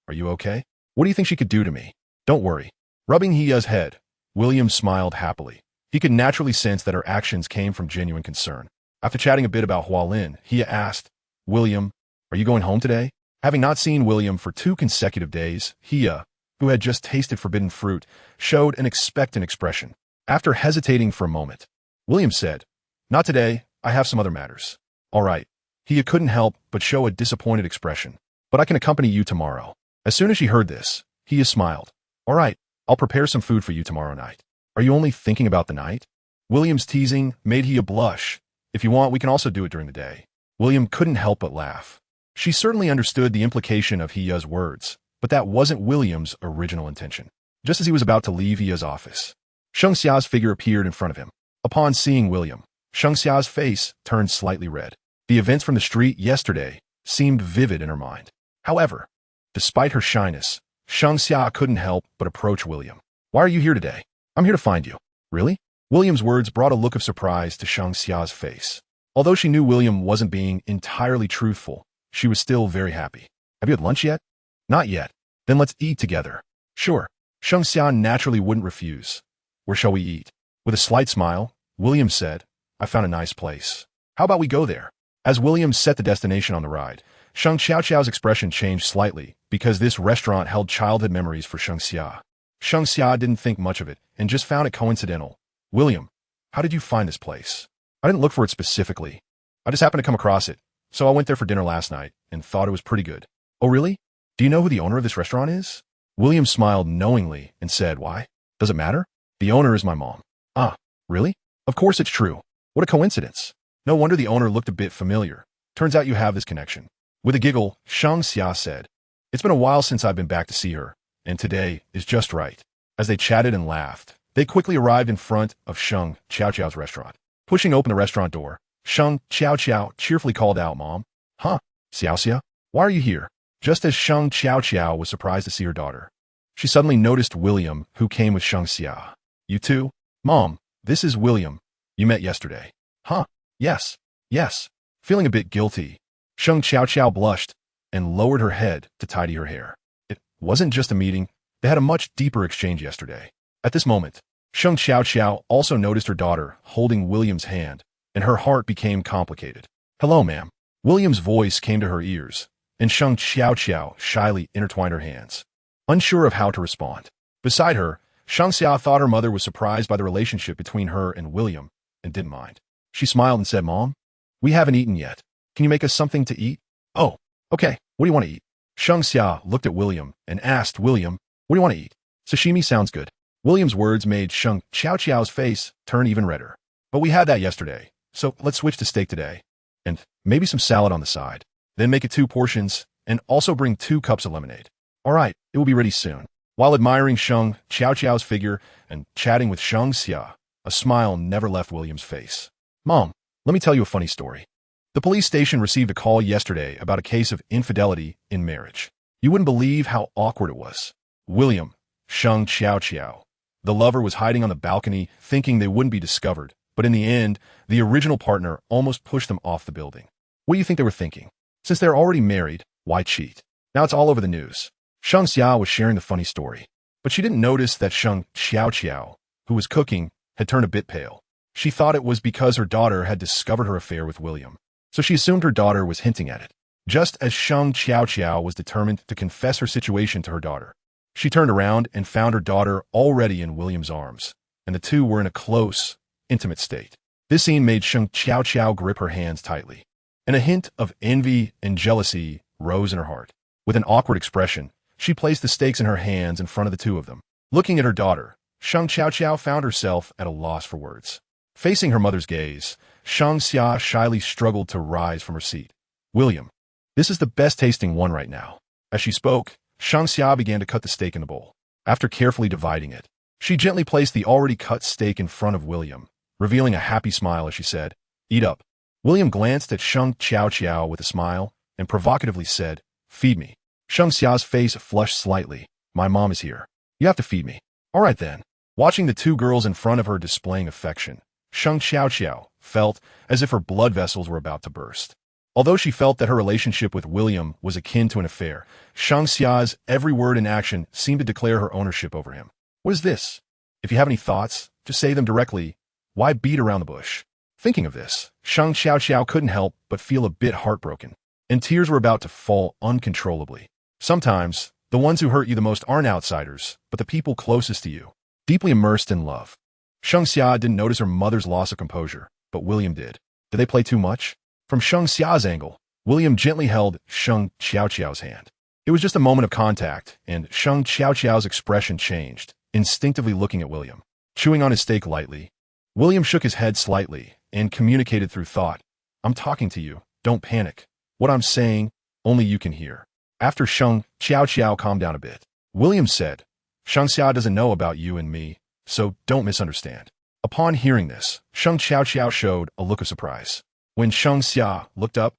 "Are you okay? What do you think she could do to me?" "Don't worry." Rubbing Hiya's head, William smiled happily. He could naturally sense that her actions came from genuine concern. After chatting a bit about Hualin, Hiya asked, "William, are you going home today?" Having not seen William for 2 consecutive days, Hiya, who had just tasted forbidden fruit, showed an expectant expression. After hesitating for a moment, William said, "Not today, I have some other matters." "All right." Hiya couldn't help but show a disappointed expression. "But I can accompany you tomorrow." As soon as she heard this, Hiya smiled. "All right, I'll prepare some food for you tomorrow night." "Are you only thinking about the night?" William's teasing made Hiya blush. "If you want, we can also do it during the day." William couldn't help but laugh. She certainly understood the implication of Hiya's words, but that wasn't William's original intention. Just as he was about to leave Hiya's office, Sheng Xia's figure appeared in front of him. Upon seeing William, Sheng Xia's face turned slightly red. The events from the street yesterday seemed vivid in her mind. However, despite her shyness, Sheng Xia couldn't help but approach William. "Why are you here today?" "I'm here to find you." "Really?" William's words brought a look of surprise to Shang Xia's face. Although she knew William wasn't being entirely truthful, she was still very happy. Have you had lunch yet? Not yet. Then let's eat together. Sure. Shang Xia naturally wouldn't refuse. Where shall we eat? With a slight smile, William said, I found a nice place. How about we go there? As William set the destination on the ride, Shang Xiao's expression changed slightly because this restaurant held childhood memories for Shang Xia. Shang Xia didn't think much of it and just found it coincidental. William, how did you find this place? I didn't look for it specifically. I just happened to come across it, so I went there for dinner last night and thought it was pretty good. Oh really? Do you know who the owner of this restaurant is? William smiled knowingly and said, why? Does it matter? The owner is my mom. Ah, really? Of course it's true. What a coincidence. No wonder the owner looked a bit familiar. Turns out you have this connection. With a giggle, Shang Xia said, it's been a while since I've been back to see her, and today is just right. As they chatted and laughed, they quickly arrived in front of Shang Xiao's restaurant. Pushing open the restaurant door, Shang Xiao cheerfully called out, Mom. Huh? Xiao, why are you here? Just as Shang Xiao was surprised to see her daughter, she suddenly noticed William, who came with Shang Xia. You too? Mom, this is William. You met yesterday. Huh? Yes. Feeling a bit guilty, Shang Xiao blushed and lowered her head to tidy her hair. It wasn't just a meeting. They had a much deeper exchange yesterday. At this moment, Shang Xiao also noticed her daughter holding William's hand, and her heart became complicated. Hello, ma'am. William's voice came to her ears, and Shang Xiao shyly intertwined her hands, unsure of how to respond. Beside her, Shang Xia thought her mother was surprised by the relationship between her and William, and didn't mind. She smiled and said, Mom, we haven't eaten yet. Can you make us something to eat? Oh, okay. What do you want to eat? Shang Xia looked at William and asked William, what do you want to eat? Sashimi sounds good. William's words made Shang Xiao's face turn even redder. But we had that yesterday, so let's switch to steak today. And maybe some salad on the side. Then make it 2 portions, and also bring 2 cups of lemonade. All right, it will be ready soon. While admiring Shang Xiao's figure and chatting with Shang Xia, a smile never left William's face. Mom, let me tell you a funny story. The police station received a call yesterday about a case of infidelity in marriage. You wouldn't believe how awkward it was. William, Shang Xiao. The lover was hiding on the balcony, thinking they wouldn't be discovered, but in the end, the original partner almost pushed them off the building. What do you think they were thinking? Since they're already married, why cheat? Now it's all over the news. Shang Xia was sharing the funny story, but she didn't notice that Shang Xiao, who was cooking, had turned a bit pale. She thought it was because her daughter had discovered her affair with William, so she assumed her daughter was hinting at it. Just as Shang Xiao was determined to confess her situation to her daughter, she turned around and found her daughter already in William's arms, and the two were in a close, intimate state. This scene made Shang Xiao grip her hands tightly, and a hint of envy and jealousy rose in her heart. With an awkward expression, she placed the steaks in her hands in front of the two of them. Looking at her daughter, Shang Xiao found herself at a loss for words. Facing her mother's gaze, Shang Xia shyly struggled to rise from her seat. William, this is the best tasting one right now. As she spoke, Shang Xia began to cut the steak in the bowl. After carefully dividing it, she gently placed the already cut steak in front of William, revealing a happy smile as she said, Eat up. William glanced at Shang Xiao with a smile and provocatively said, Feed me. Shang Xia's face flushed slightly. My mom is here. You have to feed me. All right then. Watching the two girls in front of her displaying affection, Shang Xiao felt as if her blood vessels were about to burst. Although she felt that her relationship with William was akin to an affair, Shang Xia's every word and action seemed to declare her ownership over him. What is this? If you have any thoughts, just say them directly. Why beat around the bush? Thinking of this, Shang Xiao couldn't help but feel a bit heartbroken, and tears were about to fall uncontrollably. Sometimes, the ones who hurt you the most aren't outsiders, but the people closest to you, deeply immersed in love. Shang Xia didn't notice her mother's loss of composure, but William did. Did they play too much? From Shang Xia's angle, William gently held Shang Xiao's hand. It was just a moment of contact, and Shang Xiao's expression changed, instinctively looking at William. Chewing on his steak lightly, William shook his head slightly and communicated through thought. I'm talking to you. Don't panic. What I'm saying, only you can hear. After Shang Xiao calmed down a bit, William said, Shang Xia doesn't know about you and me, so don't misunderstand. Upon hearing this, Shang Xiao showed a look of surprise. When Shang Xia looked up,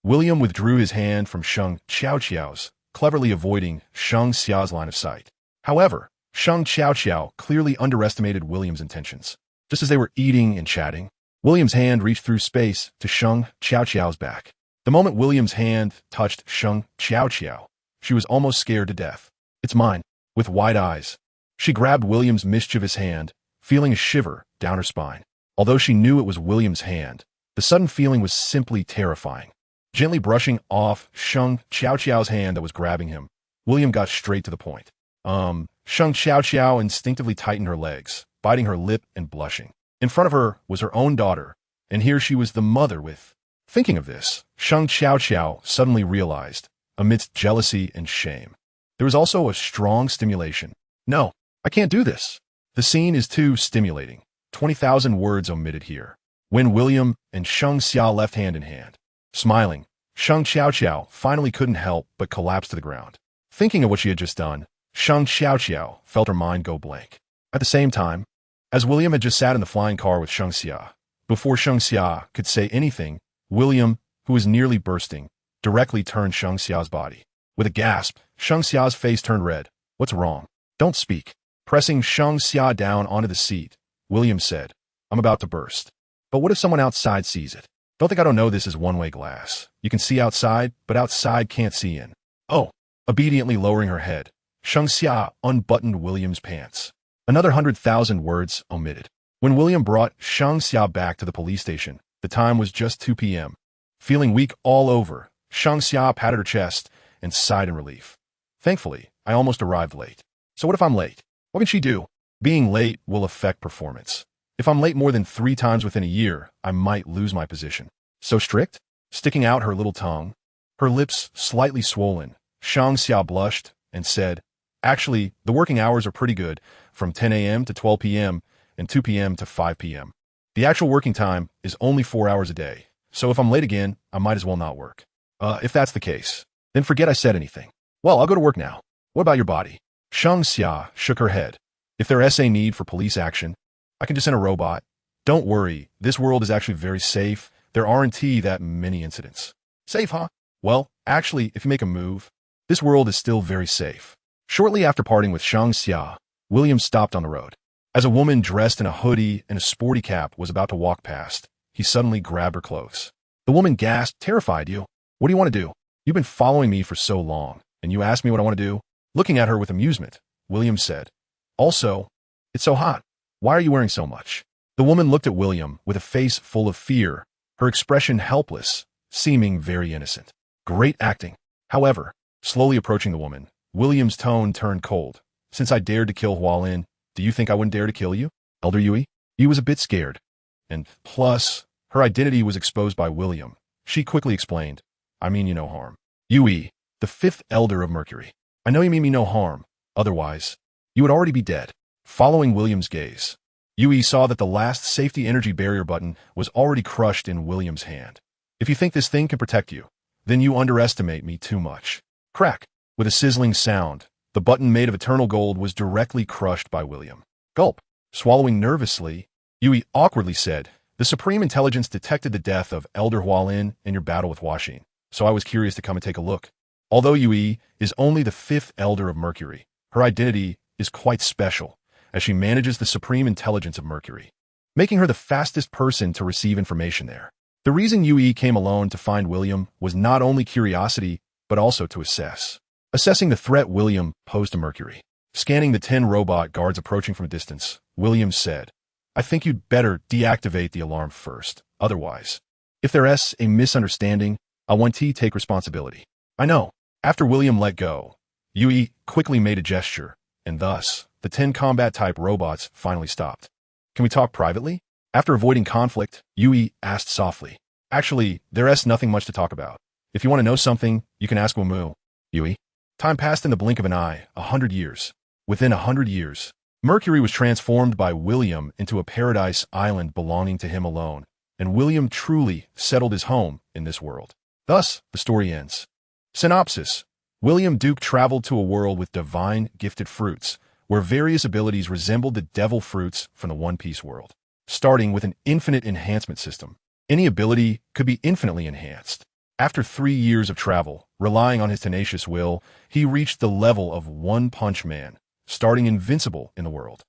William withdrew his hand from Shang Xiao's, cleverly avoiding Shang Xia's line of sight. However, Shang Xiao clearly underestimated William's intentions. Just as they were eating and chatting, William's hand reached through space to Sheng Xiao's back. The moment William's hand touched Sheng Xiao, she was almost scared to death. "It's mine." With wide eyes, she grabbed William's mischievous hand, feeling a shiver down her spine. Although she knew it was William's hand, the sudden feeling was simply terrifying. Gently brushing off Sheng Xiao's hand that was grabbing him, William got straight to the point. Sheng Xiao instinctively tightened her legs, biting her lip and blushing. In front of her was her own daughter, and here she was the mother with... Thinking of this, Sheng Xiao suddenly realized, amidst jealousy and shame, there was also a strong stimulation. "No, I can't do this. The scene is too stimulating." 20,000 words omitted here. When William and Sheng Xia left hand in hand, smiling, Sheng Xiao finally couldn't help but collapse to the ground. Thinking of what she had just done, Sheng Xiao felt her mind go blank. At the same time, as William had just sat in the flying car with Sheng Xia, before Sheng Xia could say anything, William, who was nearly bursting, directly turned Sheng Xia's body. With a gasp, Sheng Xia's face turned red. "What's wrong? Don't speak." Pressing Sheng Xia down onto the seat, William said, "I'm about to burst. But what if someone outside sees it? Don't think I don't know this is one-way glass. You can see outside, but outside can't see in." "Oh." Obediently lowering her head, Sheng Xia unbuttoned William's pants. Another 100,000 words omitted. When William brought Sheng Xia back to the police station, the time was just 2 p.m. Feeling weak all over, Sheng Xia patted her chest and sighed in relief. "Thankfully, I almost arrived late. So what if I'm late? What can she do? Being late will affect performance. If I'm late more than 3 times within a year, I might lose my position." "So strict?" Sticking out her little tongue, her lips slightly swollen, Sheng Xia blushed and said, "Actually, the working hours are pretty good, from 10 a.m. to 12 p.m. and 2 p.m. to 5 p.m. The actual working time is only 4 hours a day, so if I'm late again, I might as well not work." If that's the case, then forget I said anything. Well, I'll go to work now. What about your body?" Sheng Xia shook her head. "If there is a need for police action, I can just send a robot. Don't worry, this world is actually very safe. There aren't that many incidents." "Safe, huh?" "Well, actually, if you make a move, this world is still very safe." Shortly after parting with Sheng Xia, William stopped on the road. As a woman dressed in a hoodie and a sporty cap was about to walk past, he suddenly grabbed her close. The woman gasped, terrified. "You? What do you want to do? You've been following me for so long, and you asked me what I want to do?" Looking at her with amusement, William said, "Also, it's so hot. Why are you wearing so much?" The woman looked at William with a face full of fear, her expression helpless, seeming very innocent. "Great acting." However, slowly approaching the woman, William's tone turned cold. "Since I dared to kill Hualin, do you think I wouldn't dare to kill you, Elder Yui?" Yui was a bit scared. And plus, her identity was exposed by William. She quickly explained, "I mean you no harm. Yui, the 5th Elder of Mercury. I know you mean me no harm. Otherwise, you would already be dead." Following William's gaze, Yui saw that the last safety energy barrier button was already crushed in William's hand. "If you think this thing can protect you, then you underestimate me too much." Crack! With a sizzling sound, the button made of eternal gold was directly crushed by William. Gulp! Swallowing nervously, Yui awkwardly said, "The Supreme Intelligence detected the death of Elder Hualin in your battle with Huaxin, so I was curious to come and take a look." Although Yui is only the 5th Elder of Mercury, her identity is quite special, as she manages the Supreme Intelligence of Mercury, making her the fastest person to receive information there. The reason Yui came alone to find William was not only curiosity, but also to assessing the threat William posed to Mercury. Scanning the 10 robot guards approaching from a distance, William said, "I think you'd better deactivate the alarm first. Otherwise, if there's a misunderstanding, I want to take responsibility." "I know." After William let go, Yui quickly made a gesture, and thus, the 10 combat-type robots finally stopped. "Can we talk privately?" After avoiding conflict, Yui asked softly. "Actually, there's nothing much to talk about. If you want to know something, you can ask Wumu." Yui. Time passed in the blink of an eye, 100 years. Within 100 years, Mercury was transformed by William into a paradise island belonging to him alone, and William truly settled his home in this world. Thus, the story ends. Synopsis: William Duke traveled to a world with divine gifted fruits, where various abilities resembled the devil fruits from the One Piece world. Starting with an infinite enhancement system, any ability could be infinitely enhanced. After 3 years of travel, relying on his tenacious will, he reached the level of One Punch Man, starting invincible in the world.